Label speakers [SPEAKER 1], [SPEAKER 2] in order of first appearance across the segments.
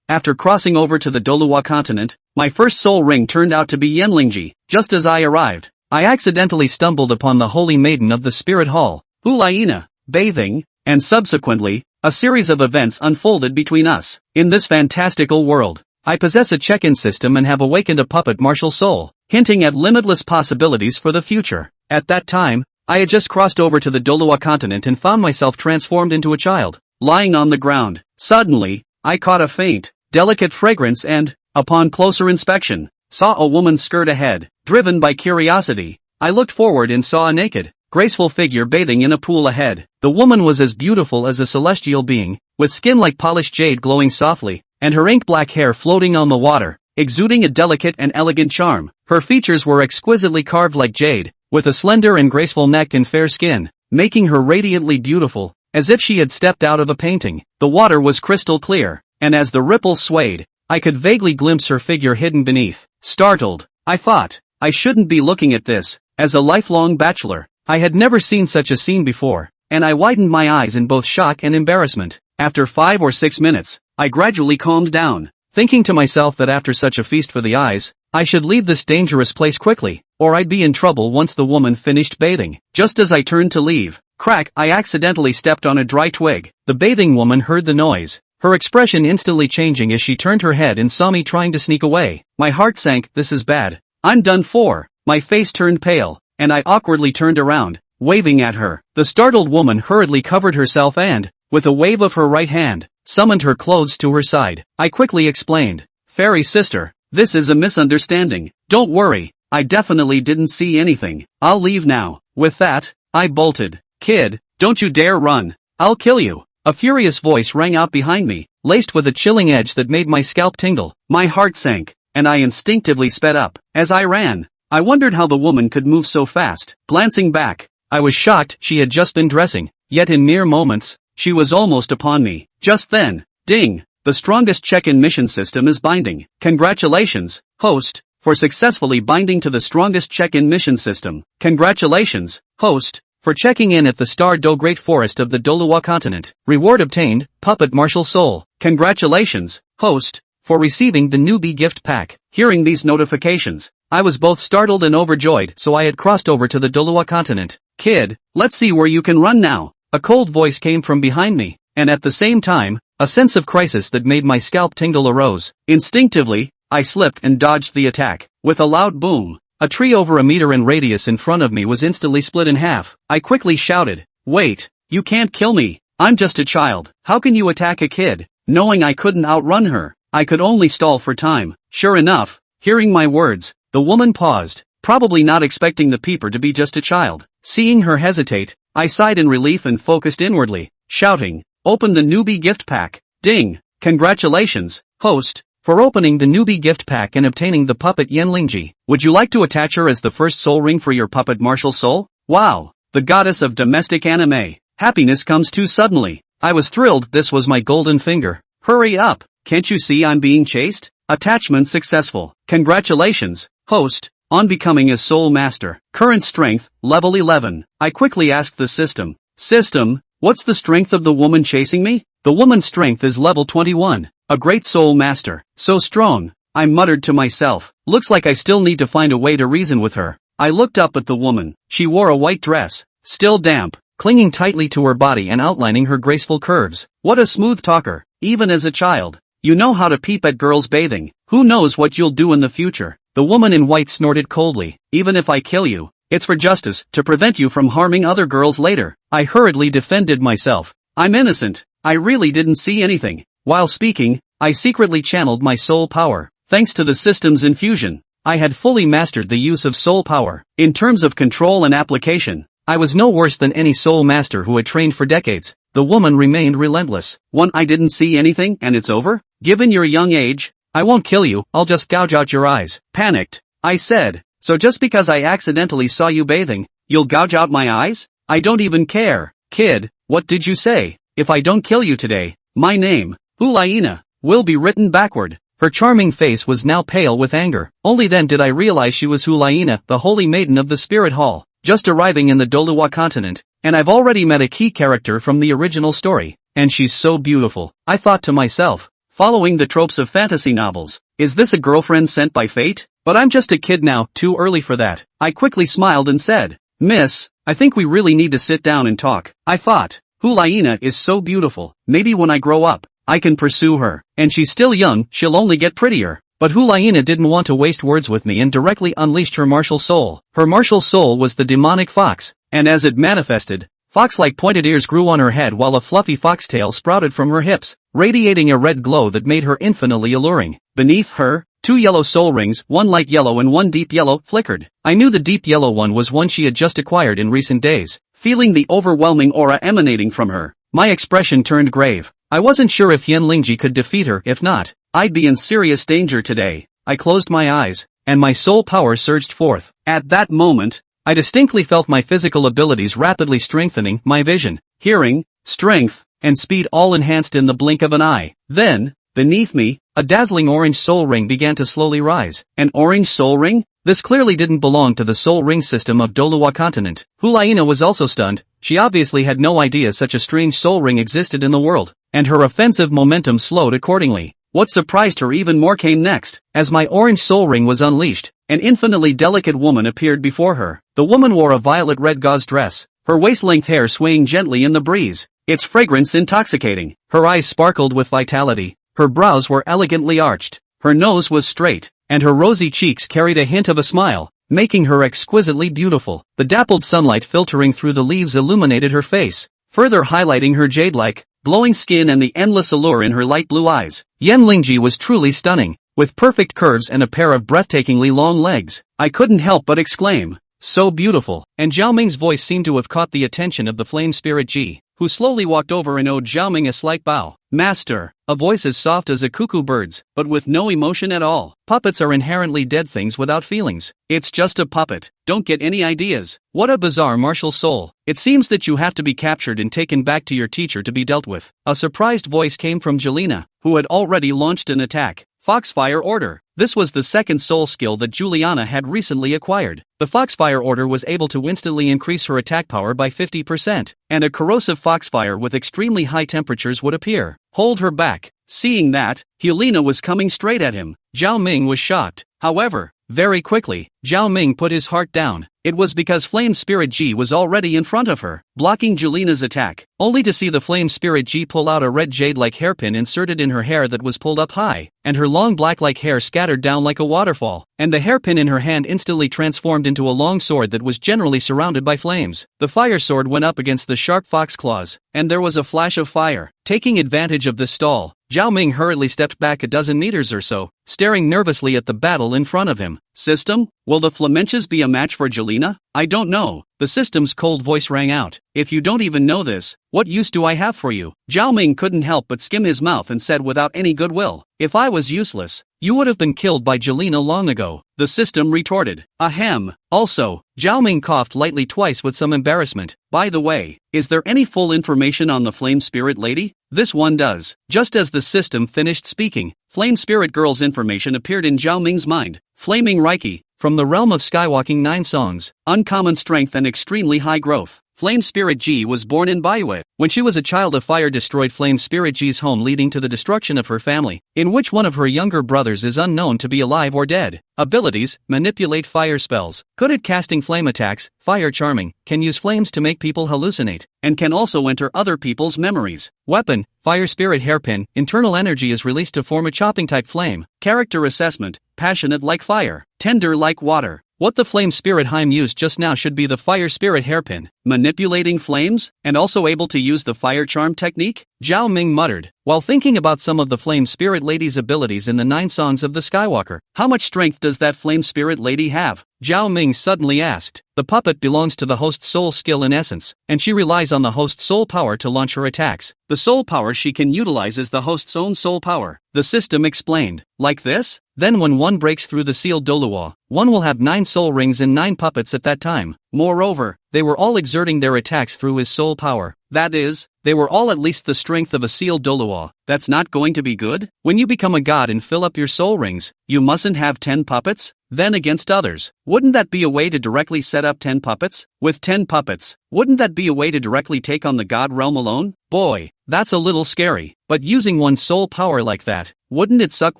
[SPEAKER 1] After crossing over to the Douluo continent, my first soul ring turned out to be Yan Lingji. Just as I arrived, I accidentally stumbled upon the holy maiden of the spirit hall, Hulaina, bathing, and subsequently, a series of events unfolded between us. In this fantastical world, I possess a check-in system and have awakened a puppet martial soul, hinting at limitless possibilities for the future. At that time, I had just crossed over to the Douluo continent and found myself transformed into a child, lying on the ground. Suddenly, I caught a faint, delicate fragrance and, upon closer inspection, saw a woman's skirt ahead. Driven by curiosity, I looked forward and saw a naked, graceful figure bathing in a pool ahead. The woman was as beautiful as a celestial being, with skin like polished jade glowing softly, and her ink-black hair floating on the water, exuding a delicate and elegant charm. Her features were exquisitely carved like jade, with a slender and graceful neck and fair skin, making her radiantly beautiful, as if she had stepped out of a painting. The water was crystal clear, and as the ripples swayed, I could vaguely glimpse her figure hidden beneath. Startled, I thought, I shouldn't be looking at this. As a lifelong bachelor, I had never seen such a scene before, and I widened my eyes in both shock and embarrassment. After 5 or 6 minutes, I gradually calmed down, thinking to myself that after such a feast for the eyes, I should leave this dangerous place quickly, or I'd be in trouble once the woman finished bathing. Just as I turned to leave, crack, I accidentally stepped on a dry twig. The bathing woman heard the noise, her expression instantly changing as she turned her head and saw me trying to sneak away. My heart sank. This is bad. I'm done for. My face turned pale, and I awkwardly turned around, waving at her. The startled woman hurriedly covered herself and, with a wave of her right hand, summoned her clothes to her side. I quickly explained, "Fairy sister, this is a misunderstanding. Don't worry, I definitely didn't see anything. I'll leave now." With that, I bolted. "Kid, don't you dare run. I'll kill you." A furious voice rang out behind me, laced with a chilling edge that made my scalp tingle. My heart sank, and I instinctively sped up. As I ran, I wondered how the woman could move so fast. Glancing back, I was shocked. She had just been dressing, yet in mere moments, she was almost upon me. Just then, ding, the strongest check-in mission system is binding. Congratulations, host, for successfully binding to the strongest check-in mission system. Congratulations, host, for checking in at the Star Do Great Forest of the Douluo continent. Reward obtained, Puppet Martial Soul. Congratulations, host, for receiving the newbie gift pack. Hearing these notifications, I was both startled and overjoyed, so I had crossed over to the Douluo continent. "Kid, let's see where you can run now." A cold voice came from behind me, and at the same time, a sense of crisis that made my scalp tingle arose. Instinctively, I slipped and dodged the attack. With a loud boom, a tree over a meter in radius in front of me was instantly split in half. I quickly shouted, "Wait, you can't kill me. I'm just a child. How can you attack a kid?" Knowing I couldn't outrun her, I could only stall for time. Sure enough, hearing my words, the woman paused, probably not expecting the peeper to be just a child. Seeing her hesitate, I sighed in relief and focused inwardly, shouting, "Open the newbie gift pack." Ding! Congratulations, host, for opening the newbie gift pack and obtaining the puppet Yan Lingji. Would you like to attach her as the first soul ring for your puppet martial soul? Wow! The goddess of domestic anime. Happiness comes too suddenly. I was thrilled. This was my golden finger. Hurry up! Can't you see I'm being chased? Attachment successful. Congratulations, host, on becoming a soul master. Current strength, level 11. I quickly asked the system, "System, what's the strength of the woman chasing me?" The woman's strength is level 21. A great soul master. So strong, I muttered to myself. Looks like I still need to find a way to reason with her. I looked up at the woman. She wore a white dress, still damp, clinging tightly to her body and outlining her graceful curves. What a smooth talker, even as a child. You know how to peep at girls bathing. Who knows what you'll do in the future? The woman in white snorted coldly. "Even if I kill you, it's for justice, to prevent you from harming other girls later." I hurriedly defended myself. "I'm innocent. I really didn't see anything." While speaking, I secretly channeled my soul power. Thanks to the system's infusion, I had fully mastered the use of soul power. In terms of control and application, I was no worse than any soul master who had trained for decades. The woman remained relentless. "I didn't see anything and it's over? Given your young age, I won't kill you, I'll just gouge out your eyes." Panicked, I said, "So just because I accidentally saw you bathing, you'll gouge out my eyes? I don't even care." "Kid, what did you say? If I don't kill you today, my name, Hulaina, will be written backward." Her charming face was now pale with anger. Only then did I realize she was Hulaina, the holy maiden of the spirit hall, just arriving in the Douluo continent, and I've already met a key character from the original story, and she's so beautiful. I thought to myself, following the tropes of fantasy novels. Is this a girlfriend sent by fate? But I'm just a kid now, too early for that. I quickly smiled and said, Miss, I think we really need to sit down and talk. I thought, Hulaina is so beautiful, maybe when I grow up, I can pursue her. And she's still young, she'll only get prettier. But Hulaina didn't want to waste words with me and directly unleashed her martial soul. Her martial soul was the demonic fox, and as it manifested, fox-like pointed ears grew on her head while a fluffy foxtail sprouted from her hips, radiating a red glow that made her infinitely alluring. Beneath her, 2 yellow soul rings, one light yellow and one deep yellow, flickered. I knew the deep yellow one was one she had just acquired in recent days. Feeling the overwhelming aura emanating from her, my expression turned grave. I wasn't sure if Yan Lingji could defeat her. If not, I'd be in serious danger today. I closed my eyes, and my soul power surged forth. At that moment, I distinctly felt my physical abilities rapidly strengthening, my vision, hearing, strength, and speed all enhanced in the blink of an eye. Then, beneath me, a dazzling orange soul ring began to slowly rise. An orange soul ring? This clearly didn't belong to the soul ring system of Douluo continent. Hulaina was also stunned. She obviously had no idea such a strange soul ring existed in the world, and her offensive momentum slowed accordingly. What surprised her even more came next. As my orange soul ring was unleashed, an infinitely delicate woman appeared before her. The woman wore a violet-red gauze dress, her waist-length hair swaying gently in the breeze, its fragrance intoxicating. Her eyes sparkled with vitality, her brows were elegantly arched, her nose was straight, and her rosy cheeks carried a hint of a smile, making her exquisitely beautiful. The dappled sunlight filtering through the leaves illuminated her face, further highlighting her jade-like, glowing skin and the endless allure in her light blue eyes. Yan Lingji was truly stunning, with perfect curves and a pair of breathtakingly long legs. I couldn't help but exclaim, so beautiful. And Zhao Ming's voice seemed to have caught the attention of the flame spirit Ji, who slowly walked over and owed Zhao Ming a slight bow. Master, a voice as soft as a cuckoo bird's, but with no emotion at all. Puppets are inherently dead things without feelings. It's just a puppet, don't get any ideas. What a bizarre martial soul. It seems that you have to be captured and taken back to your teacher to be dealt with. A surprised voice came from Jelena, who had already launched an attack. Foxfire Order. This was the second soul skill that Juliana had recently acquired. The Foxfire Order was able to instantly increase her attack power by 50%, and a corrosive foxfire with extremely high temperatures would appear. Hold her back. Seeing that, Helena was coming straight at him. Zhao Ming was shocked. However, very quickly, Zhao Ming put his heart down. It was because Flame Spirit Ji was already in front of her, blocking Jelena's attack, only to see the Flame Spirit Ji pull out a red jade-like hairpin inserted in her hair that was pulled up high, and her long black-like hair scattered down like a waterfall, and the hairpin in her hand instantly transformed into a long sword that was generally surrounded by flames. The fire sword went up against the sharp fox claws, and there was a flash of fire. Taking advantage of this stall, Zhao Ming hurriedly stepped back a dozen meters or so, staring nervously at the battle in front of him. System, will the Flamenches be a match for Jelena? I don't know. The system's cold voice rang out. If you don't even know this, what use do I have for you? Zhao Ming couldn't help but skim his mouth and said without any goodwill, if I was useless, you would have been killed by Jelena long ago. The system retorted. Ahem. Also, Zhao Ming coughed lightly twice with some embarrassment. By the way, is there any full information on the Flame Spirit Lady? This one does. Just as the system finished speaking, Flame Spirit Girl's information appeared in Zhao Ming's mind. Flaming Reiki, from the realm of Skywalking 9 songs, uncommon strength and extremely high growth. Flame Spirit Ji was born in Baiwei. When she was a child, a fire destroyed Flame Spirit Ji's home, leading to the destruction of her family, in which one of her younger brothers is unknown to be alive or dead. Abilities: manipulate fire spells, good at casting flame attacks, fire charming, can use flames to make people hallucinate, and can also enter other people's memories. Weapon: Fire Spirit Hairpin, internal energy is released to form a chopping type flame. Character assessment: passionate like fire, tender like water. What the Flame Spirit Heim used just now should be the Fire Spirit Hairpin. Manipulating flames, and also able to use the fire charm technique? Zhao Ming muttered, while thinking about some of the Flame Spirit Lady's abilities in the 9 songs of the Skywalker. How much strength does that Flame Spirit Lady have? Zhao Ming suddenly asked. The puppet belongs to the host's soul skill in essence, and she relies on the host's soul power to launch her attacks. The soul power she can utilize is the host's own soul power. The system explained. Like this? Then when one breaks through the sealed Douluo, one will have 9 soul rings and 9 puppets at that time. Moreover, they were all exerting their attacks through his soul power. That is, they were all at least the strength of a sealed Douluo. That's not going to be good? When you become a god and fill up your soul rings, you mustn't have 10 puppets? Then against others. Wouldn't that be a way to directly set up 10 puppets? With 10 puppets, Wouldn't that be a way to directly take on the god realm alone? Boy, that's a little scary. But using one's soul power like that, wouldn't it suck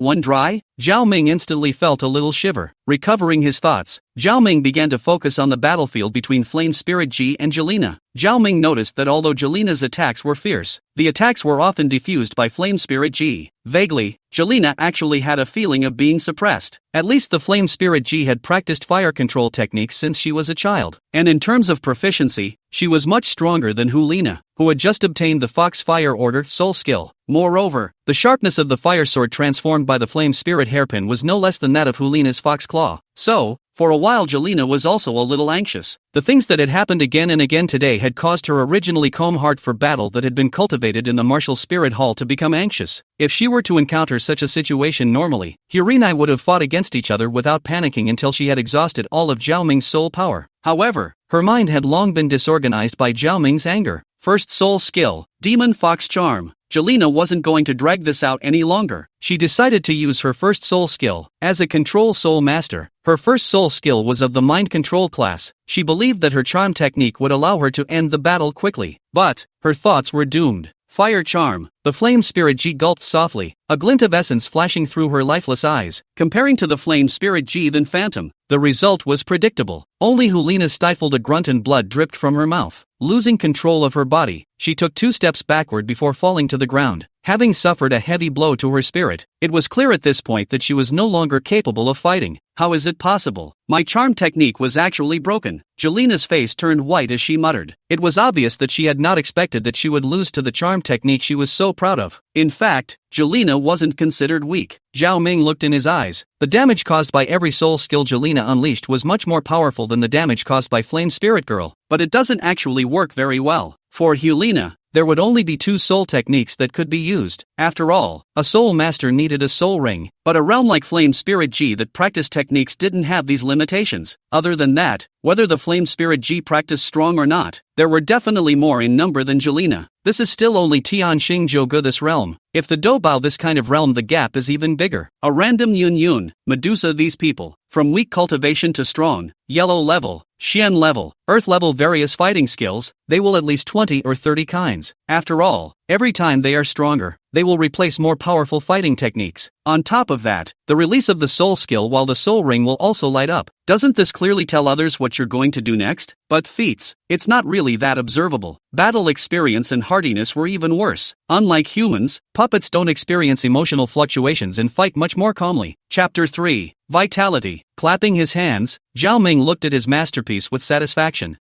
[SPEAKER 1] one dry? Zhao Ming instantly felt a little shiver. Recovering his thoughts, Zhao Ming began to focus on the battlefield between Flame Spirit Ji and Jelena. Zhao Ming noticed that although Jelena's attacks were fierce, the attacks were often diffused by Flame Spirit Ji. Vaguely, Jelena actually had a feeling of being suppressed. At least the Flame Spirit Ji had practiced fire control techniques since she was a child. And in terms of proficiency, she was much stronger than Hulina, who had just obtained the Fox Fire Order soul skill. Moreover, the sharpness of the fire sword transformed by the Flame Spirit hairpin was no less than that of Hulina's Fox Claw. So, for a while Jelena was also a little anxious. The things that had happened again and again today had caused her originally calm heart for battle that had been cultivated in the martial spirit hall to become anxious. If she were to encounter such a situation normally, Hirinai would have fought against each other without panicking until she had exhausted all of Zhao Ming's soul power. However, her mind had long been disorganized by Zhao Ming's anger. First soul skill, Demon Fox Charm. Jelena wasn't going to drag this out any longer. She decided to use her first soul skill. As a control soul master, her first soul skill was of the mind control class. She believed that her charm technique would allow her to end the battle quickly. But, her thoughts were doomed. Fire Charm. The Flame Spirit Ji gulped softly, a glint of essence flashing through her lifeless eyes. Comparing to the Flame Spirit Ji than Phantom, the result was predictable. Only Hulina stifled a grunt and blood dripped from her mouth. Losing control of her body, she took 2 steps backward before falling to the ground. Having suffered a heavy blow to her spirit, it was clear at this point that she was no longer capable of fighting. How is it possible? My charm technique was actually broken. Jelena's face turned white as she muttered. It was obvious that she had not expected that she would lose to the charm technique she was so proud of. In fact, Jelena wasn't considered weak. Zhao Ming looked in his eyes. The damage caused by every soul skill Jelena unleashed was much more powerful than the damage caused by Flame Spirit Girl, but it doesn't actually work very well. For Hulina, there would only be 2 soul techniques that could be used. After all, a soul master needed a soul ring, but a realm like Flame Spirit Ji that practiced techniques didn't have these limitations. Other than that, whether the Flame Spirit Ji practiced strong or not, there were definitely more in number than Jelena. This is still only Tianxing Zhouge this realm. If the Douluo this kind of realm, the gap is even bigger. A random Yun Medusa. These people, from weak cultivation to strong, yellow level, Xian level, earth level, various fighting skills, they will at least 20 or 30 kinds. After all, every time they are stronger, they will replace more powerful fighting techniques. On top of that, the release of the soul skill while the soul ring will also light up. Doesn't this clearly tell others what you're going to do next? But feats, it's not really that observable. Battle experience and hardiness were even worse. Unlike humans, puppets don't experience emotional fluctuations and fight much more calmly. Chapter 3. Vitality. Clapping his hands, Zhao Ming looked at his masterpiece with satisfaction.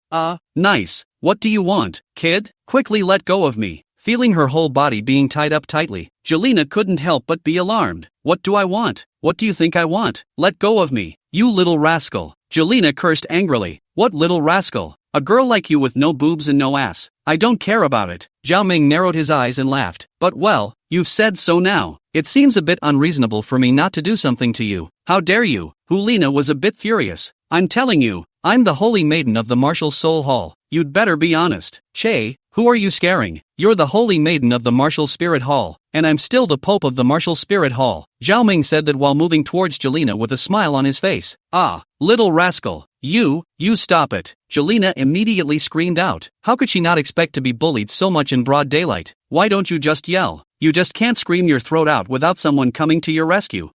[SPEAKER 1] Nice. What do you want, kid? Quickly let go of me. Feeling her whole body being tied up tightly, Jelena couldn't help but be alarmed. What do I want? What do you think I want? Let go of me, you little rascal. Jelena cursed angrily. What little rascal? A girl like you with no boobs and no ass. I don't care about it. Zhao Ming narrowed his eyes and laughed. But well, you've said so now. It seems a bit unreasonable for me not to do something to you. How dare you? Hulina was a bit furious. I'm telling you, I'm the holy maiden of the martial soul hall. You'd better be honest. Che, who are you scaring? You're the holy maiden of the martial spirit hall, and I'm still the pope of the martial spirit hall. Zhao Ming said that while moving towards Jelena with a smile on his face. Little rascal. You stop it. Jelena immediately screamed out. How could she not expect to be bullied so much in broad daylight? Why don't you just yell? You just can't scream your throat out without someone coming to your rescue.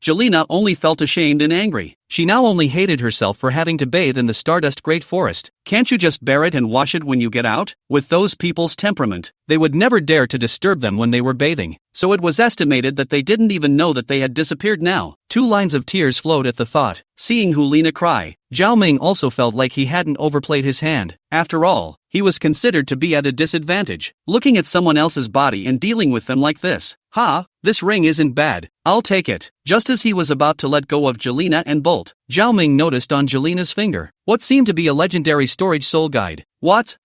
[SPEAKER 1] Jelena only felt ashamed and angry. She now only hated herself for having to bathe in the Stardust Great Forest. Can't you just bear it and wash it when you get out? With those people's temperament, they would never dare to disturb them when they were bathing. So it was estimated that they didn't even know that they had disappeared now. 2 lines of tears flowed at the thought. Seeing Hulina cry, Zhao Ming also felt like he hadn't overplayed his hand. After all, he was considered to be at a disadvantage. Looking at someone else's body and dealing with them like this. This ring isn't bad. I'll take it. Just as he was about to let go of Jelena and bolt, Zhao Ming noticed on Jelena's finger what seemed to be a legendary storage soul guide. What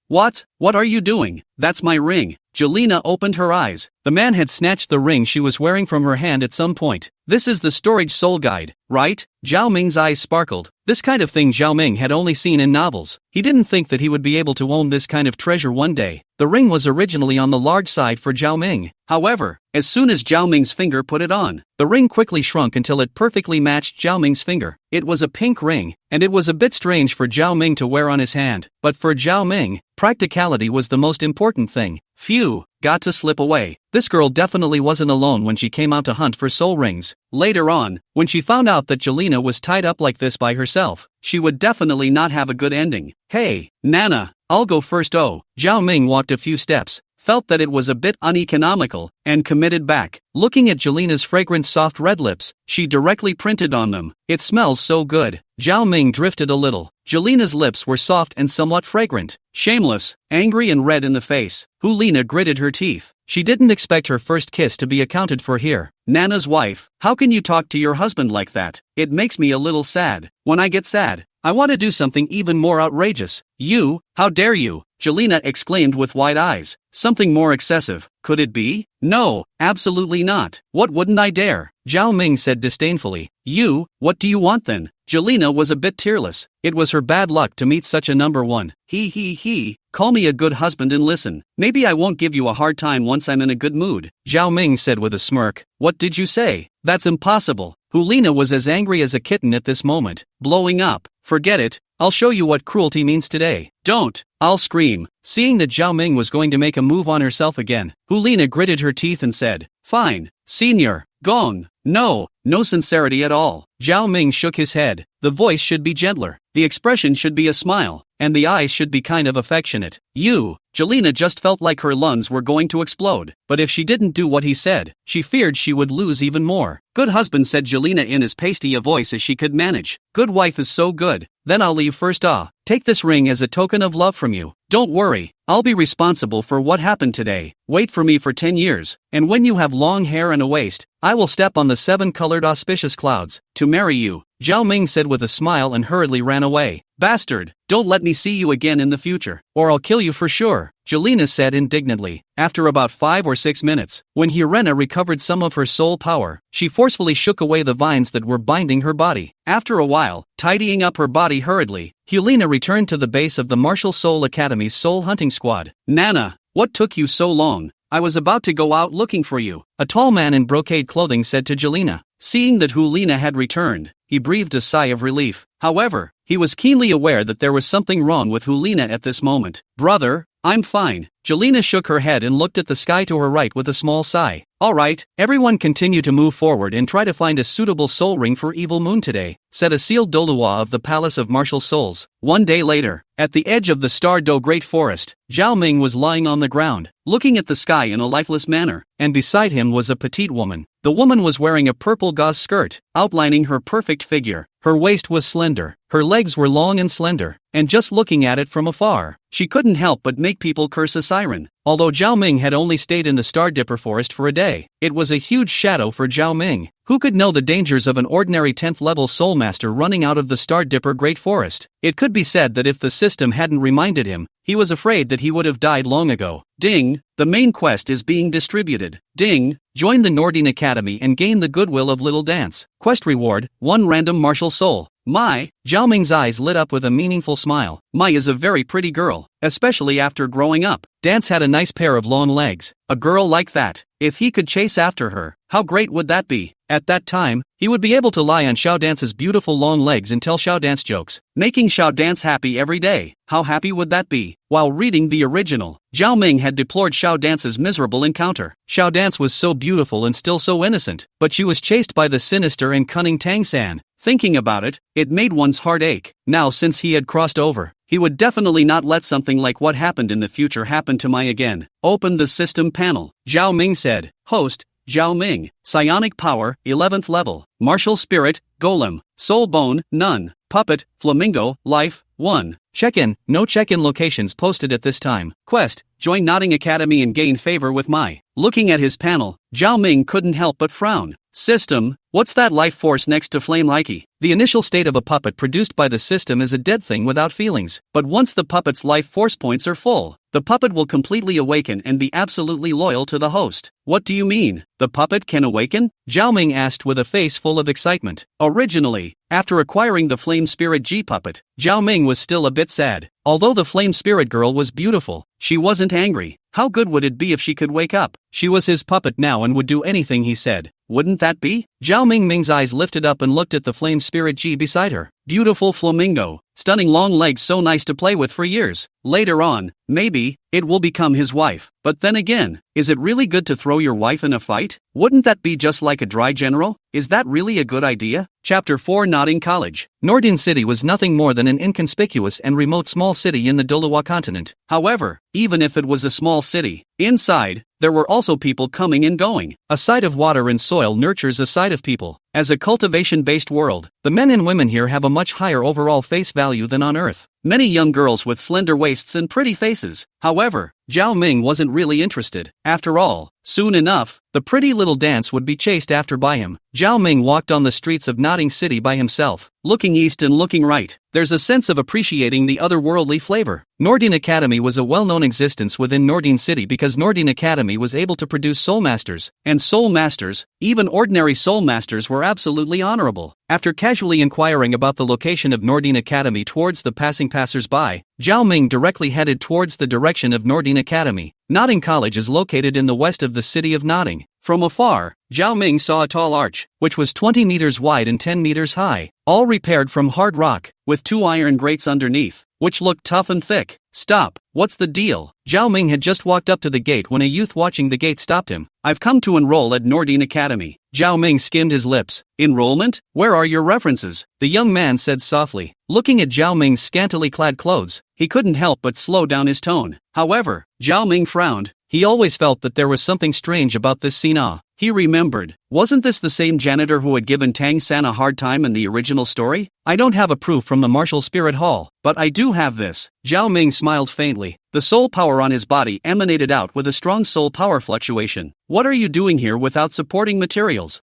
[SPEAKER 1] are you doing? That's my ring. Jelena opened her eyes. The man had snatched the ring she was wearing from her hand at some point. This is the storage soul guide, right? Zhao Ming's eyes sparkled. This kind of thing Zhao Ming had only seen in novels. He didn't think that he would be able to own this kind of treasure one day. The ring was originally on the large side for Zhao Ming. However, as soon as Zhao Ming's finger put it on, the ring quickly shrunk until it perfectly matched Zhao Ming's finger. It was a pink ring, and it was a bit strange for Zhao Ming to wear on his hand. But for Zhao Ming, practicality was the most important thing. Phew, got to slip away. This girl definitely wasn't alone when she came out to hunt for soul rings. Later on, when she found out that Jelena was tied up like this by herself, she would definitely not have a good ending. Hey, Nana, I'll go first. Oh, Zhao Ming walked a few steps, felt that it was a bit uneconomical, and committed back. Looking at Jelena's fragrant soft red lips, she directly printed on them. It smells so good. Zhao Ming drifted a little. Jelena's lips were soft and somewhat fragrant. Shameless, angry and red in the face, Hulina gritted her teeth. She didn't expect her first kiss to be accounted for here. Nana's wife, how can you talk to your husband like that? It makes me a little sad. When I get sad, I want to do something even more outrageous. You, how dare you? Jelena exclaimed with wide eyes. Something more excessive, could it be? No, absolutely not. What wouldn't I dare? Zhao Ming said disdainfully. You, what do you want then? Jelena was a bit tearless. It was her bad luck to meet such a number one. He, call me a good husband and listen. Maybe I won't give you a hard time once I'm in a good mood. Zhao Ming said with a smirk. What did you say? That's impossible. Hulina was as angry as a kitten at this moment. Blowing up. Forget it, I'll show you what cruelty means today. Don't, I'll scream. Seeing that Zhao Ming was going to make a move on herself again, Hulina gritted her teeth and said, Fine, senior, gone. No sincerity at all. Zhao Ming shook his head. The voice should be gentler, the expression should be a smile, and the eyes should be kind of affectionate. You, Jelena just felt like her lungs were going to explode, but if she didn't do what he said, she feared she would lose even more. Good husband, said Jelena in as pasty a voice as she could manage. Good wife is so good. Then I'll leave first. Take this ring as a token of love from you. Don't worry, I'll be responsible for what happened today. Wait for me for 10 years, and when you have long hair and a waist, I will step on the 7-colored auspicious clouds, to marry you. Zhao Ming said with a smile and hurriedly ran away. Bastard, don't let me see you again in the future, or I'll kill you for sure, Jelena said indignantly. After about 5 or 6 minutes, when Hirena recovered some of her soul power, she forcefully shook away the vines that were binding her body. After a while, tidying up her body hurriedly, Hulina returned to the base of the Martial Soul Academy's soul hunting squad. Nana, what took you so long? I was about to go out looking for you, a tall man in brocade clothing said to Jelena. Seeing that Hulina had returned, he breathed a sigh of relief. However, he was keenly aware that there was something wrong with Hulina at this moment. Brother, I'm fine. Jelena shook her head and looked at the sky to her right with a small sigh. Alright, everyone continue to move forward and try to find a suitable soul ring for Evil Moon today, said a sealed Douluo of the Palace of Martial Souls. One day later, at the edge of the Star Do Great Forest, Zhao Ming was lying on the ground, looking at the sky in a lifeless manner, and beside him was a petite woman. The woman was wearing a purple gauze skirt, outlining her perfect figure. Her waist was slender, her legs were long and slender, and just looking at it from afar, she couldn't help but make people curse a siren. Although Zhao Ming had only stayed in the Star Dipper Forest for a day, it was a huge shadow for Zhao Ming. Who could know the dangers of an ordinary 10th level soul master running out of the Star Dipper Great Forest? It could be said that if the system hadn't reminded him, he was afraid that he would have died long ago. Ding, the main quest is being distributed. Ding, join the Nordine Academy and gain the goodwill of Little Dance. Quest reward, 1 random martial soul. Mai, Zhao Ming's eyes lit up with a meaningful smile. Mai is a very pretty girl, especially after growing up. Dance had a nice pair of long legs. A girl like that, if he could chase after her, how great would that be? At that time, he would be able to lie on Xiao Dance's beautiful long legs and tell Xiao Dance jokes, making Xiao Dance happy every day. How happy would that be? While reading the original, Zhao Ming had deplored Xiao Dance's miserable encounter. Xiao Dance was so beautiful and still so innocent, but she was chased by the sinister and cunning Tang San. Thinking about it, it made one's heart ache. Now since he had crossed over, he would definitely not let something like what happened in the future happen to Mai again. Open the system panel. Zhao Ming said. Host, Zhao Ming. Psionic power, 11th level. Martial spirit, golem. Soul bone, none. Puppet, flamingo, life, 1. Check-in, no check-in locations posted at this time. Quest, join Notting Academy and gain favor with Mai. Looking at his panel, Zhao Ming couldn't help but frown. System, what's that life force next to flame likey? The initial state of a puppet produced by the system is a dead thing without feelings, but once the puppet's life force points are full, the puppet will completely awaken and be absolutely loyal to the host. What do you mean? The puppet can awaken? Zhao Ming asked with a face full of excitement. Originally, after acquiring the Flame Spirit G puppet, Zhao Ming was still a bit sad. Although the Flame Spirit girl was beautiful, she wasn't angry. How good would it be if she could wake up? She was his puppet now and would do anything he said. Wouldn't that be? Zhao Ming's eyes lifted up and looked at the Flame Spirit G beside her. Beautiful flamingo, stunning long legs, so nice to play with for years. Later on, maybe, it will become his wife. But then again, is it really good to throw your wife in a fight? Wouldn't that be just like a dry general? Is that really a good idea? Chapter 4 Nodding College. Nordin City was nothing more than an inconspicuous and remote small city in the Douluo continent. However, even if it was a small city, inside, there were also people coming and going. A side of water and soil nurtures a side of people. As a cultivation-based world, the men and women here have a much higher overall face value than on Earth. Many young girls with slender waists and pretty faces. However, Zhao Ming wasn't really interested. After all, soon enough, the pretty little dance would be chased after by him. Zhao Ming walked on the streets of Nodding City by himself, looking east and looking right. There's a sense of appreciating the otherworldly flavor. Nordin Academy was a well-known existence within Nordin City because Nordin Academy was able to produce soul masters, and soul masters, even ordinary soul masters, were absolutely honorable. After casually inquiring about the location of Nordin Academy towards the passing passers-by, Zhao Ming directly headed towards the direction of Nordin Academy. Nodding College is located in the west of the city of Nodding. From afar, Zhao Ming saw a tall arch, which was 20 meters wide and 10 meters high, all repaired from hard rock, with 2 iron grates underneath, which looked tough and thick. Stop, what's the deal? Zhao Ming had just walked up to the gate when a youth watching the gate stopped him. I've come to enroll at Nordin Academy. Zhao Ming skimmed his lips. Enrollment? Where are your references? The young man said softly. Looking at Zhao Ming's scantily clad clothes, he couldn't help but slow down his tone. However, Zhao Ming frowned. He always felt that there was something strange about this scene. He remembered. Wasn't this the same janitor who had given Tang San a hard time in the original story? I don't have a proof from the Martial Spirit Hall, but I do have this. Zhao Ming smiled faintly. The soul power on his body emanated out with a strong soul power fluctuation. What are you doing here without supporting materials?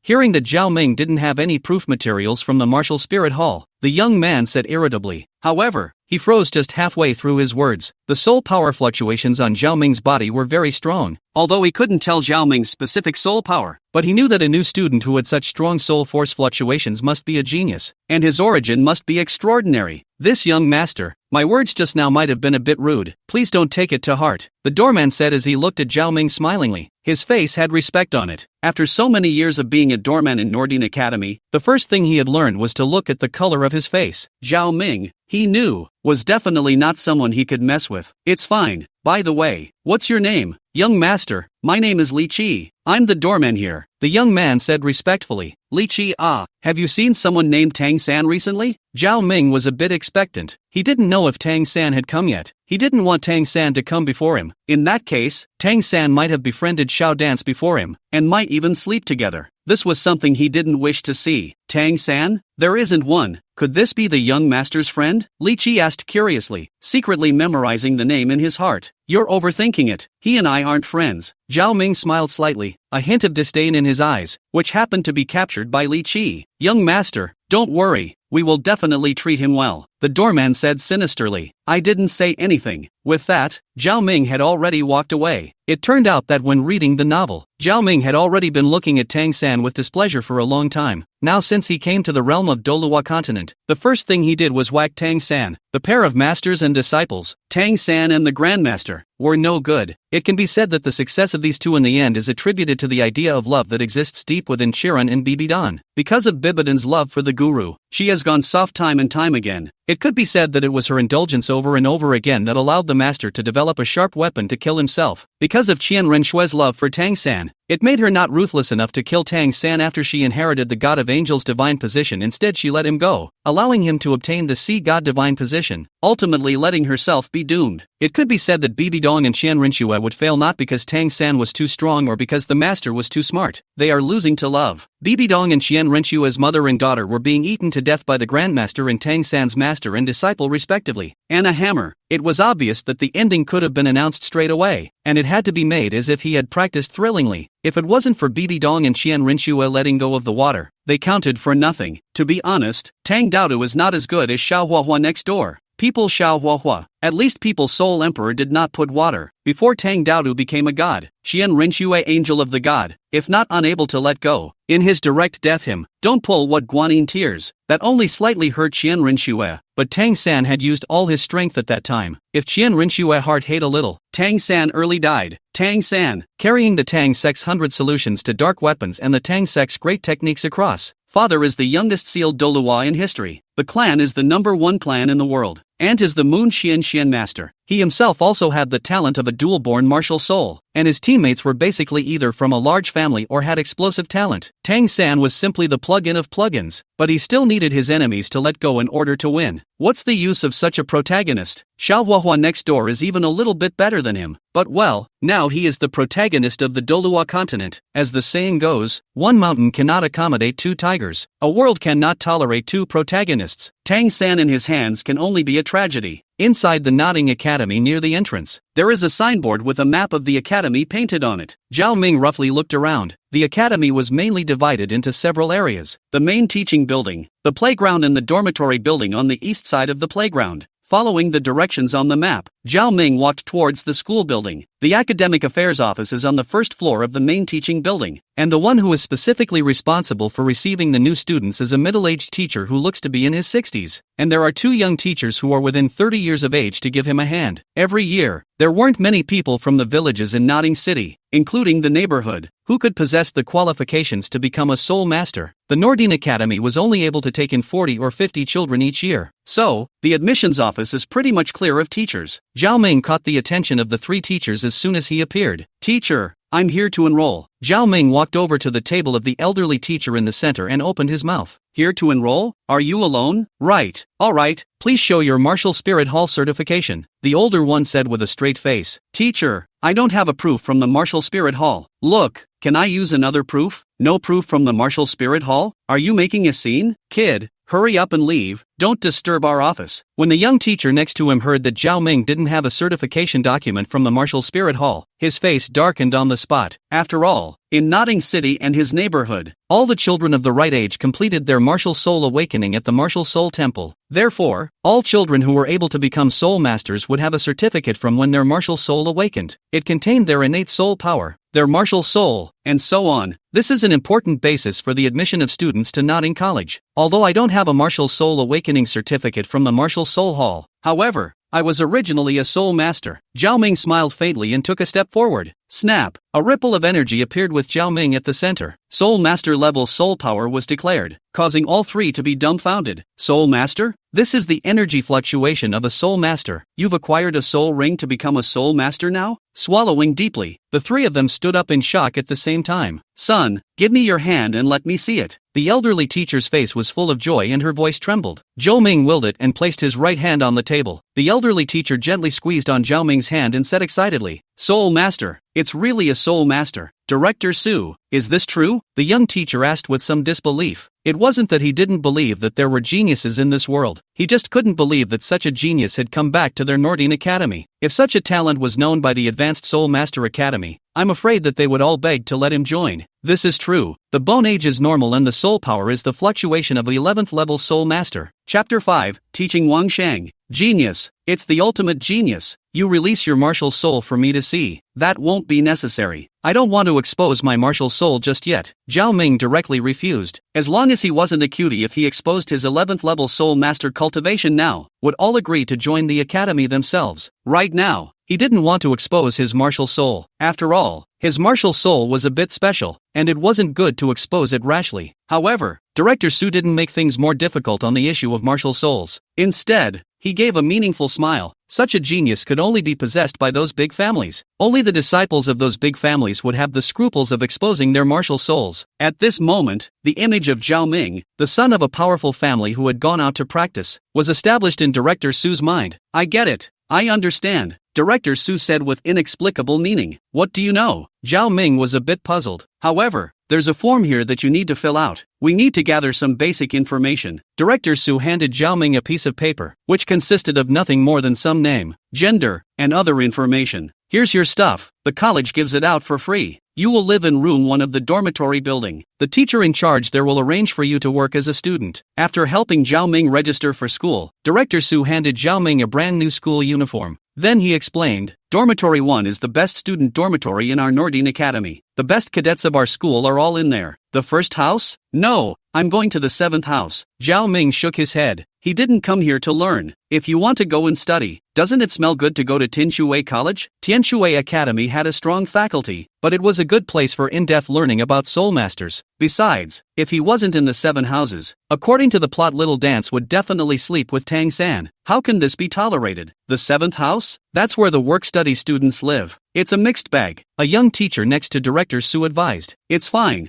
[SPEAKER 1] Hearing that Zhao Ming didn't have any proof materials from the Martial Spirit Hall, the young man said irritably. However, he froze just halfway through his words. The soul power fluctuations on Zhao Ming's body were very strong. Although he couldn't tell Zhao Ming's specific soul power, but he knew that a new student who had such strong soul force fluctuations must be a genius, and his origin must be extraordinary. This young master, my words just now might have been a bit rude. Please don't take it to heart, the doorman said as he looked at Zhao Ming smilingly. His face had respect on it. After so many years of being a doorman in Nordin Academy, the first thing he had learned was to look at the color of his face. Zhao Ming, he knew, was definitely not someone he could mess with. It's fine. By the way, what's your name? Young master, my name is Li Qi. I'm the doorman here, the young man said respectfully. Li Qi, have you seen someone named Tang San recently? Zhao Ming was a bit expectant. He didn't know if Tang San had come yet. He didn't want Tang San to come before him. In that case, Tang San might have befriended Xiao Dance before him, and might even sleep together. This was something he didn't wish to see. Tang San? There isn't one. Could this be the young master's friend? Li Qi asked curiously, secretly memorizing the name in his heart. You're overthinking it. He and I aren't friends. Zhao Ming smiled slightly, a hint of disdain in his eyes, which happened to be captured by Li Qi. Young master, don't worry. We will definitely treat him well, the doorman said sinisterly. I didn't say anything. With that, Zhao Ming had already walked away. It turned out that when reading the novel, Zhao Ming had already been looking at Tang San with displeasure for a long time. Now since he came to the realm of Douluo continent, the first thing he did was whack Tang San. The pair of masters and disciples, Tang San and the Grandmaster, were no good. It can be said that the success of these two in the end is attributed to the idea of love that exists deep within Chiron and Bibidan. Because of Bibidan's love for the guru, she has gone soft time and time again. It could be said that it was her indulgence over and over again that allowed the master to develop a sharp weapon to kill himself. Because of Qian Renshue's love for Tang San, it made her not ruthless enough to kill Tang San after she inherited the God of Angels divine position. Instead she let him go, allowing him to obtain the Sea God divine position, ultimately letting herself be doomed. It could be said that Bibi Dong and Qian Renshue would fail not because Tang San was too strong or because the master was too smart. They are losing to love. Bibi Dong and Qian Renshue's mother and daughter were being eaten to death by the Grandmaster and Tang San's master and disciple respectively. Anna Hammer. It was obvious that the ending could have been announced straight away, and it had to be made as if he had practiced thrillingly. If it wasn't for Bibi Dong and Qian Renshue letting go of the water, they counted for nothing. To be honest, Tang Daodu is not as good as Xiao Huahua next door. People Xiao Huahua. At least People's Soul Emperor did not put water before Tang Daodu became a god. Xian Rinxue, angel of the god, if not unable to let go. In his direct death hymn, Don't Pull What Guanyin Tears, that only slightly hurt Qian Rinxue, but Tang San had used all his strength at that time. If Qian Rinxue heart hate a little, Tang San early died. Tang San, carrying the Tang Sect's 100 solutions to dark weapons and the Tang Sect's great techniques across. Father is the youngest sealed Douluo in history. The clan is the #1 clan in the world. Ant is the Moon Xian master. He himself also had the talent of a dual-born martial soul, and his teammates were basically either from a large family or had explosive talent. Tang San was simply the plug-in of plugins, but he still needed his enemies to let go in order to win. What's the use of such a protagonist? Xiao Huahua next door is even a little bit better than him, but well, now he is the protagonist of the Douluo continent. As the saying goes, one mountain cannot accommodate two tigers. A world cannot tolerate two protagonists. Tang San in his hands can only be a tragedy. Inside the Nodding Academy near the entrance, there is a signboard with a map of the academy painted on it. Zhao Ming roughly looked around. The academy was mainly divided into several areas. The main teaching building, the playground and the dormitory building on the east side of the playground. Following the directions on the map, Zhao Ming walked towards the school building. The academic affairs office is on the first floor of the main teaching building, and the one who is specifically responsible for receiving the new students is a middle-aged teacher who looks to be in his 60s, and there are 2 young teachers who are within 30 years of age to give him a hand. Every year, there weren't many people from the villages in Nodding City, including the neighborhood, who could possess the qualifications to become a soul master. The Nordine Academy was only able to take in 40 or 50 children each year, so the admissions office is pretty much clear of teachers. Zhao Ming caught the attention of the 3 teachers as soon as he appeared. "Teacher, I'm here to enroll." Zhao Ming walked over to the table of the elderly teacher in the center and opened his mouth. "Here to enroll? Are you alone?" "Right. All right, please show your Martial Spirit Hall certification," the older one said with a straight face. "Teacher, I don't have a proof from the Martial Spirit Hall." "Look, can I use another proof?" "No proof from the Martial Spirit Hall? Are you making a scene? Kid, hurry up and leave, don't disturb our office." When the young teacher next to him heard that Zhao Ming didn't have a certification document from the Martial Spirit Hall, his face darkened on the spot. After all, in Nodding City and his neighborhood, all the children of the right age completed their martial soul awakening at the Martial Soul Temple. Therefore, all children who were able to become soul masters would have a certificate from when their martial soul awakened. It contained their innate soul power, their martial soul, and so on. This is an important basis for the admission of students to Nodding College. Although I don't have a martial soul awakening certificate from the Martial Soul Hall, however, I was originally a soul master. Zhao Ming smiled faintly and took a step forward. Snap! A ripple of energy appeared with Zhao Ming at the center. Soul Master level soul power was declared, causing all 3 to be dumbfounded. Soul Master? This is the energy fluctuation of a soul master. You've acquired a soul ring to become a soul master now? Swallowing deeply, the 3 of them stood up in shock at the same time. "Son, give me your hand and let me see it." The elderly teacher's face was full of joy and her voice trembled. Zhao Ming willed it and placed his right hand on the table. The elderly teacher gently squeezed on Zhao Ming's hand and said excitedly, "Soul Master, it's really a soul master. Director Su, is this true?" The young teacher asked with some disbelief. It wasn't that he didn't believe that there were geniuses in this world, he just couldn't believe that such a genius had come back to their Nordine Academy. If such a talent was known by the Advanced Soul Master Academy, I'm afraid that they would all beg to let him join. This is true. The bone age is normal and the soul power is the fluctuation of the 11th level soul master. Chapter 5, Teaching Wang Shang. Genius. It's the ultimate genius. You release your martial soul for me to see. That won't be necessary. I don't want to expose my martial soul just yet. Zhao Ming directly refused. As long as he wasn't a cutie, if he exposed his 11th level soul master cultivation now, would all agree to join the academy themselves. Right now, he didn't want to expose his martial soul. After all, his martial soul was a bit special, and it wasn't good to expose it rashly. However, Director Su didn't make things more difficult on the issue of martial souls. Instead, he gave a meaningful smile. Such a genius could only be possessed by those big families. Only the disciples of those big families would have the scruples of exposing their martial souls. At this moment, the image of Zhao Ming, the son of a powerful family who had gone out to practice, was established in Director Su's mind. "I get it. I understand," Director Su said with inexplicable meaning. "What do you know?" Zhao Ming was a bit puzzled. "However, there's a form here that you need to fill out. We need to gather some basic information." Director Su handed Zhao Ming a piece of paper, which consisted of nothing more than some name, gender, and other information. "Here's your stuff. The college gives it out for free. You will live in room 1 of the dormitory building. The teacher in charge there will arrange for you to work as a student. After helping Zhao Ming register for school, Director Su handed Zhao Ming a brand new school uniform. Then he explained, Dormitory 1 is the best student dormitory in our Nordine Academy. The best cadets of our school are all in there. The first house? No, I'm going to the 7th house. Zhao Ming shook his head. He didn't come here to learn. If you want to go and study, doesn't it smell good to go to Tianshui College? Tianshui Academy had a strong faculty, but it was a good place for in-depth learning about soul masters. Besides, if he wasn't in the 7 houses, according to the plot Little Dance would definitely sleep with Tang San. How can this be tolerated? The 7th house? That's where the work-study students live. It's a mixed bag. A young teacher next to Director Su advised. It's fine.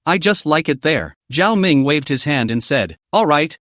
[SPEAKER 1] I just like it there. Zhao Ming waved his hand and said, All right,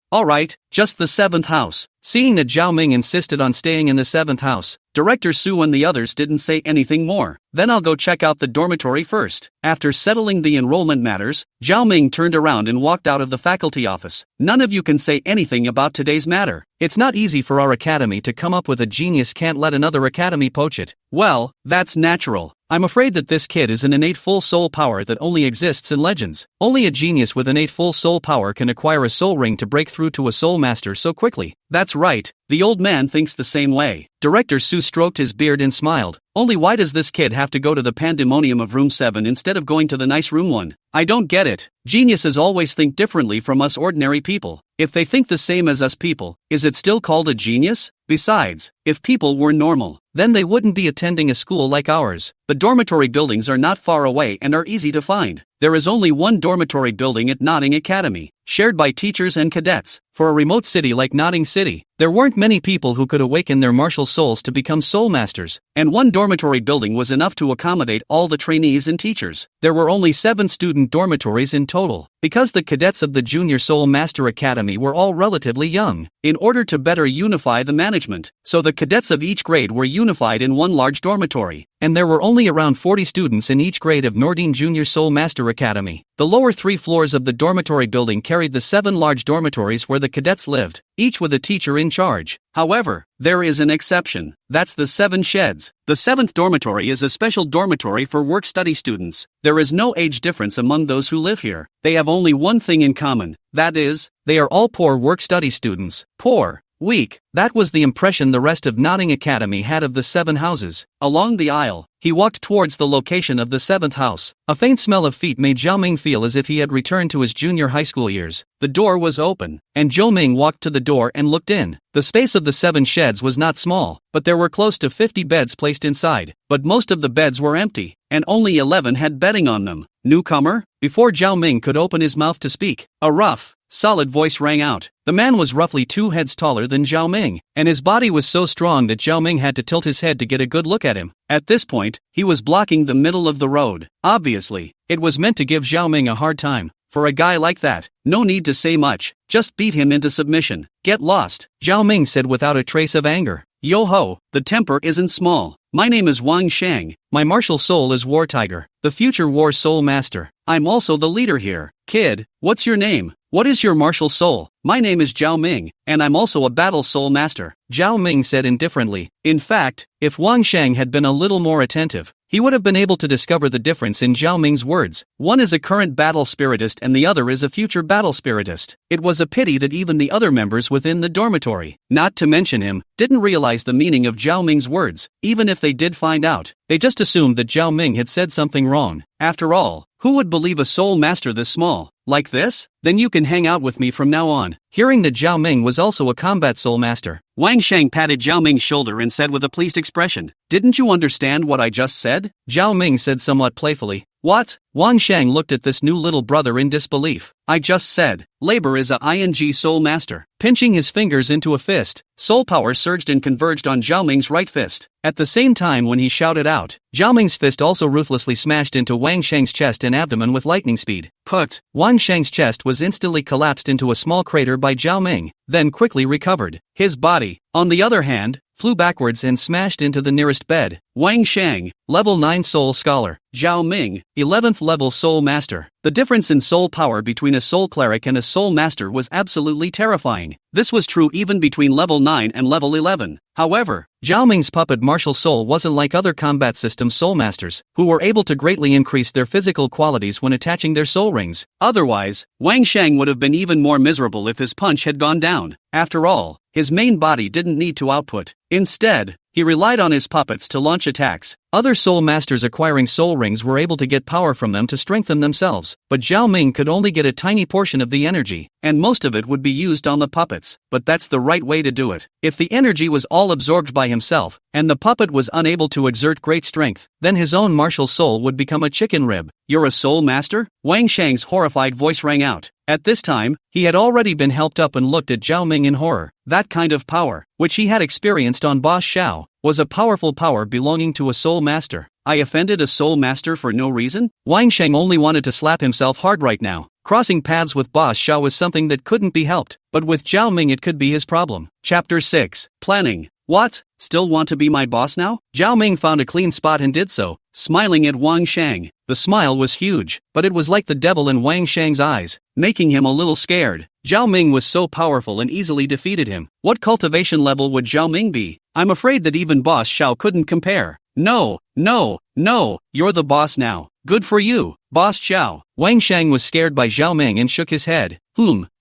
[SPEAKER 1] just the 7th house. Seeing that Zhao Ming insisted on staying in the 7th house, Director Su and the others didn't say anything more. Then I'll go check out the dormitory first. After settling the enrollment matters, Zhao Ming turned around and walked out of the faculty office. None of you can say anything about today's matter. It's not easy for our academy to come up with a genius can't let another academy poach it. Well, that's natural. I'm afraid that this kid is an innate full soul power that only exists in legends. Only a genius with innate full soul power can acquire a soul ring to break through to a soul master so quickly. That's right, the old man thinks the same way. Director Su stroked his beard and smiled. Only why does this kid have to go to the pandemonium of room 7 instead of going to the nice room 1? I don't get it. Geniuses always think differently from us ordinary people. If they think the same as us people, is it still called a genius? Besides, if people were normal, then they wouldn't be attending a school like ours. The dormitory buildings are not far away and are easy to find. There is only one dormitory building at Notting Academy, shared by teachers and cadets. For a remote city like Notting City, there weren't many people who could awaken their martial souls to become soul masters, and one dormitory building was enough to accommodate all the trainees and teachers. There were only 7 student dormitories in total, because the cadets of the Junior Soul Master Academy were all relatively young, in order to better unify the management, so the cadets of each grade were unified in one large dormitory, and there were only around 40 students in each grade of Nordine Junior Soul Master Academy. The lower 3 floors of the dormitory building carried the 7 large dormitories where the cadets lived, each with a teacher in charge. However, there is an exception. That's the 7 sheds. The 7th dormitory is a special dormitory for work-study students. There is no age difference among those who live here. They have only one thing in common. That is, they are all poor work-study students. Poor. Weak. That was the impression the rest of Notting Academy had of the 7 houses. Along the aisle, he walked towards the location of the 7th house. A faint smell of feet made Zhao Ming feel as if he had returned to his junior high school years. The door was open, and Zhao Ming walked to the door and looked in. The space of the 7 sheds was not small, but there were close to 50 beds placed inside. But most of the beds were empty, and only 11 had bedding on them. Newcomer? Before Zhao Ming could open his mouth to speak, a rough, solid voice rang out. The man was roughly 2 heads taller than Zhao Ming, and his body was so strong that Zhao Ming had to tilt his head to get a good look at him. At this point, he was blocking the middle of the road. Obviously, it was meant to give Zhao Ming a hard time. For a guy like that, no need to say much, just beat him into submission. Get lost, Zhao Ming said without a trace of anger. Yo-ho, the temper isn't small. My name is Wang Shang. My martial soul is War Tiger, the future War Soul Master. I'm also the leader here. Kid, what's your name? What is your martial soul? My name is Zhao Ming, and I'm also a battle soul master, Zhao Ming said indifferently. In fact, if Wang Shang had been a little more attentive, he would have been able to discover the difference in Zhao Ming's words. One is a current battle spiritist and the other is a future battle spiritist. It was a pity that even the other members within the dormitory, not to mention him, didn't realize the meaning of Zhao Ming's words. Even if they did find out, they just assumed that Zhao Ming had said something wrong. After all, who would believe a soul master this small? Like this? Then you can hang out with me from now on. Hearing that Zhao Ming was also a combat soul master, Wang Shang patted Zhao Ming's shoulder and said with a pleased expression, "Didn't you understand what I just said?" Zhao Ming said somewhat playfully. What? Wang Shang looked at this new little brother in disbelief. I just said, labor is a ing soul master. Pinching his fingers into a fist, soul power surged and converged on Zhao Ming's right fist. At the same time when he shouted out, Zhao Ming's fist also ruthlessly smashed into Wang Shang's chest and abdomen with lightning speed. Put! Wang Shang's chest was instantly collapsed into a small crater by Zhao Ming, then quickly recovered. His body, on the other hand, flew backwards and smashed into the nearest bed. Wang Shang, level 9 soul scholar. Zhao Ming, 11th level soul master. The difference in soul power between a soul cleric and a soul master was absolutely terrifying. This was true even between level 9 and level 11. However, Zhao Ming's puppet martial soul wasn't like other combat system soul masters, who were able to greatly increase their physical qualities when attaching their soul rings. Otherwise, Wang Shang would have been even more miserable if his punch had gone down. After all, his main body didn't need to output. Instead, he relied on his puppets to launch attacks. Other soul masters acquiring soul rings were able to get power from them to strengthen themselves, but Zhao Ming could only get a tiny portion of the energy, and most of it would be used on the puppets. But that's the right way to do it. If the energy was all absorbed by himself, and the puppet was unable to exert great strength, then his own martial soul would become a chicken rib. "You're a soul master?" Wang Shang's horrified voice rang out. At this time, he had already been helped up and looked at Zhao Ming in horror. That kind of power, which he had experienced on Boss Xiao, was a powerful power belonging to a soul master. I offended a soul master for no reason? Wang Shang only wanted to slap himself hard right now. Crossing paths with Boss Xiao was something that couldn't be helped, but with Zhao Ming it could be his problem. Chapter 6. Planning. What? Still want to be my boss now? Zhao Ming found a clean spot and did so, smiling at Wang Shang. The smile was huge, but it was like the devil in Wang Shang's eyes, making him a little scared. Zhao Ming was so powerful and easily defeated him. What cultivation level would Zhao Ming be? I'm afraid that even Boss Xiao couldn't compare. No, you're the boss now. Good for you, Boss Xiao. Wang Shang was scared by Zhao Ming and shook his head.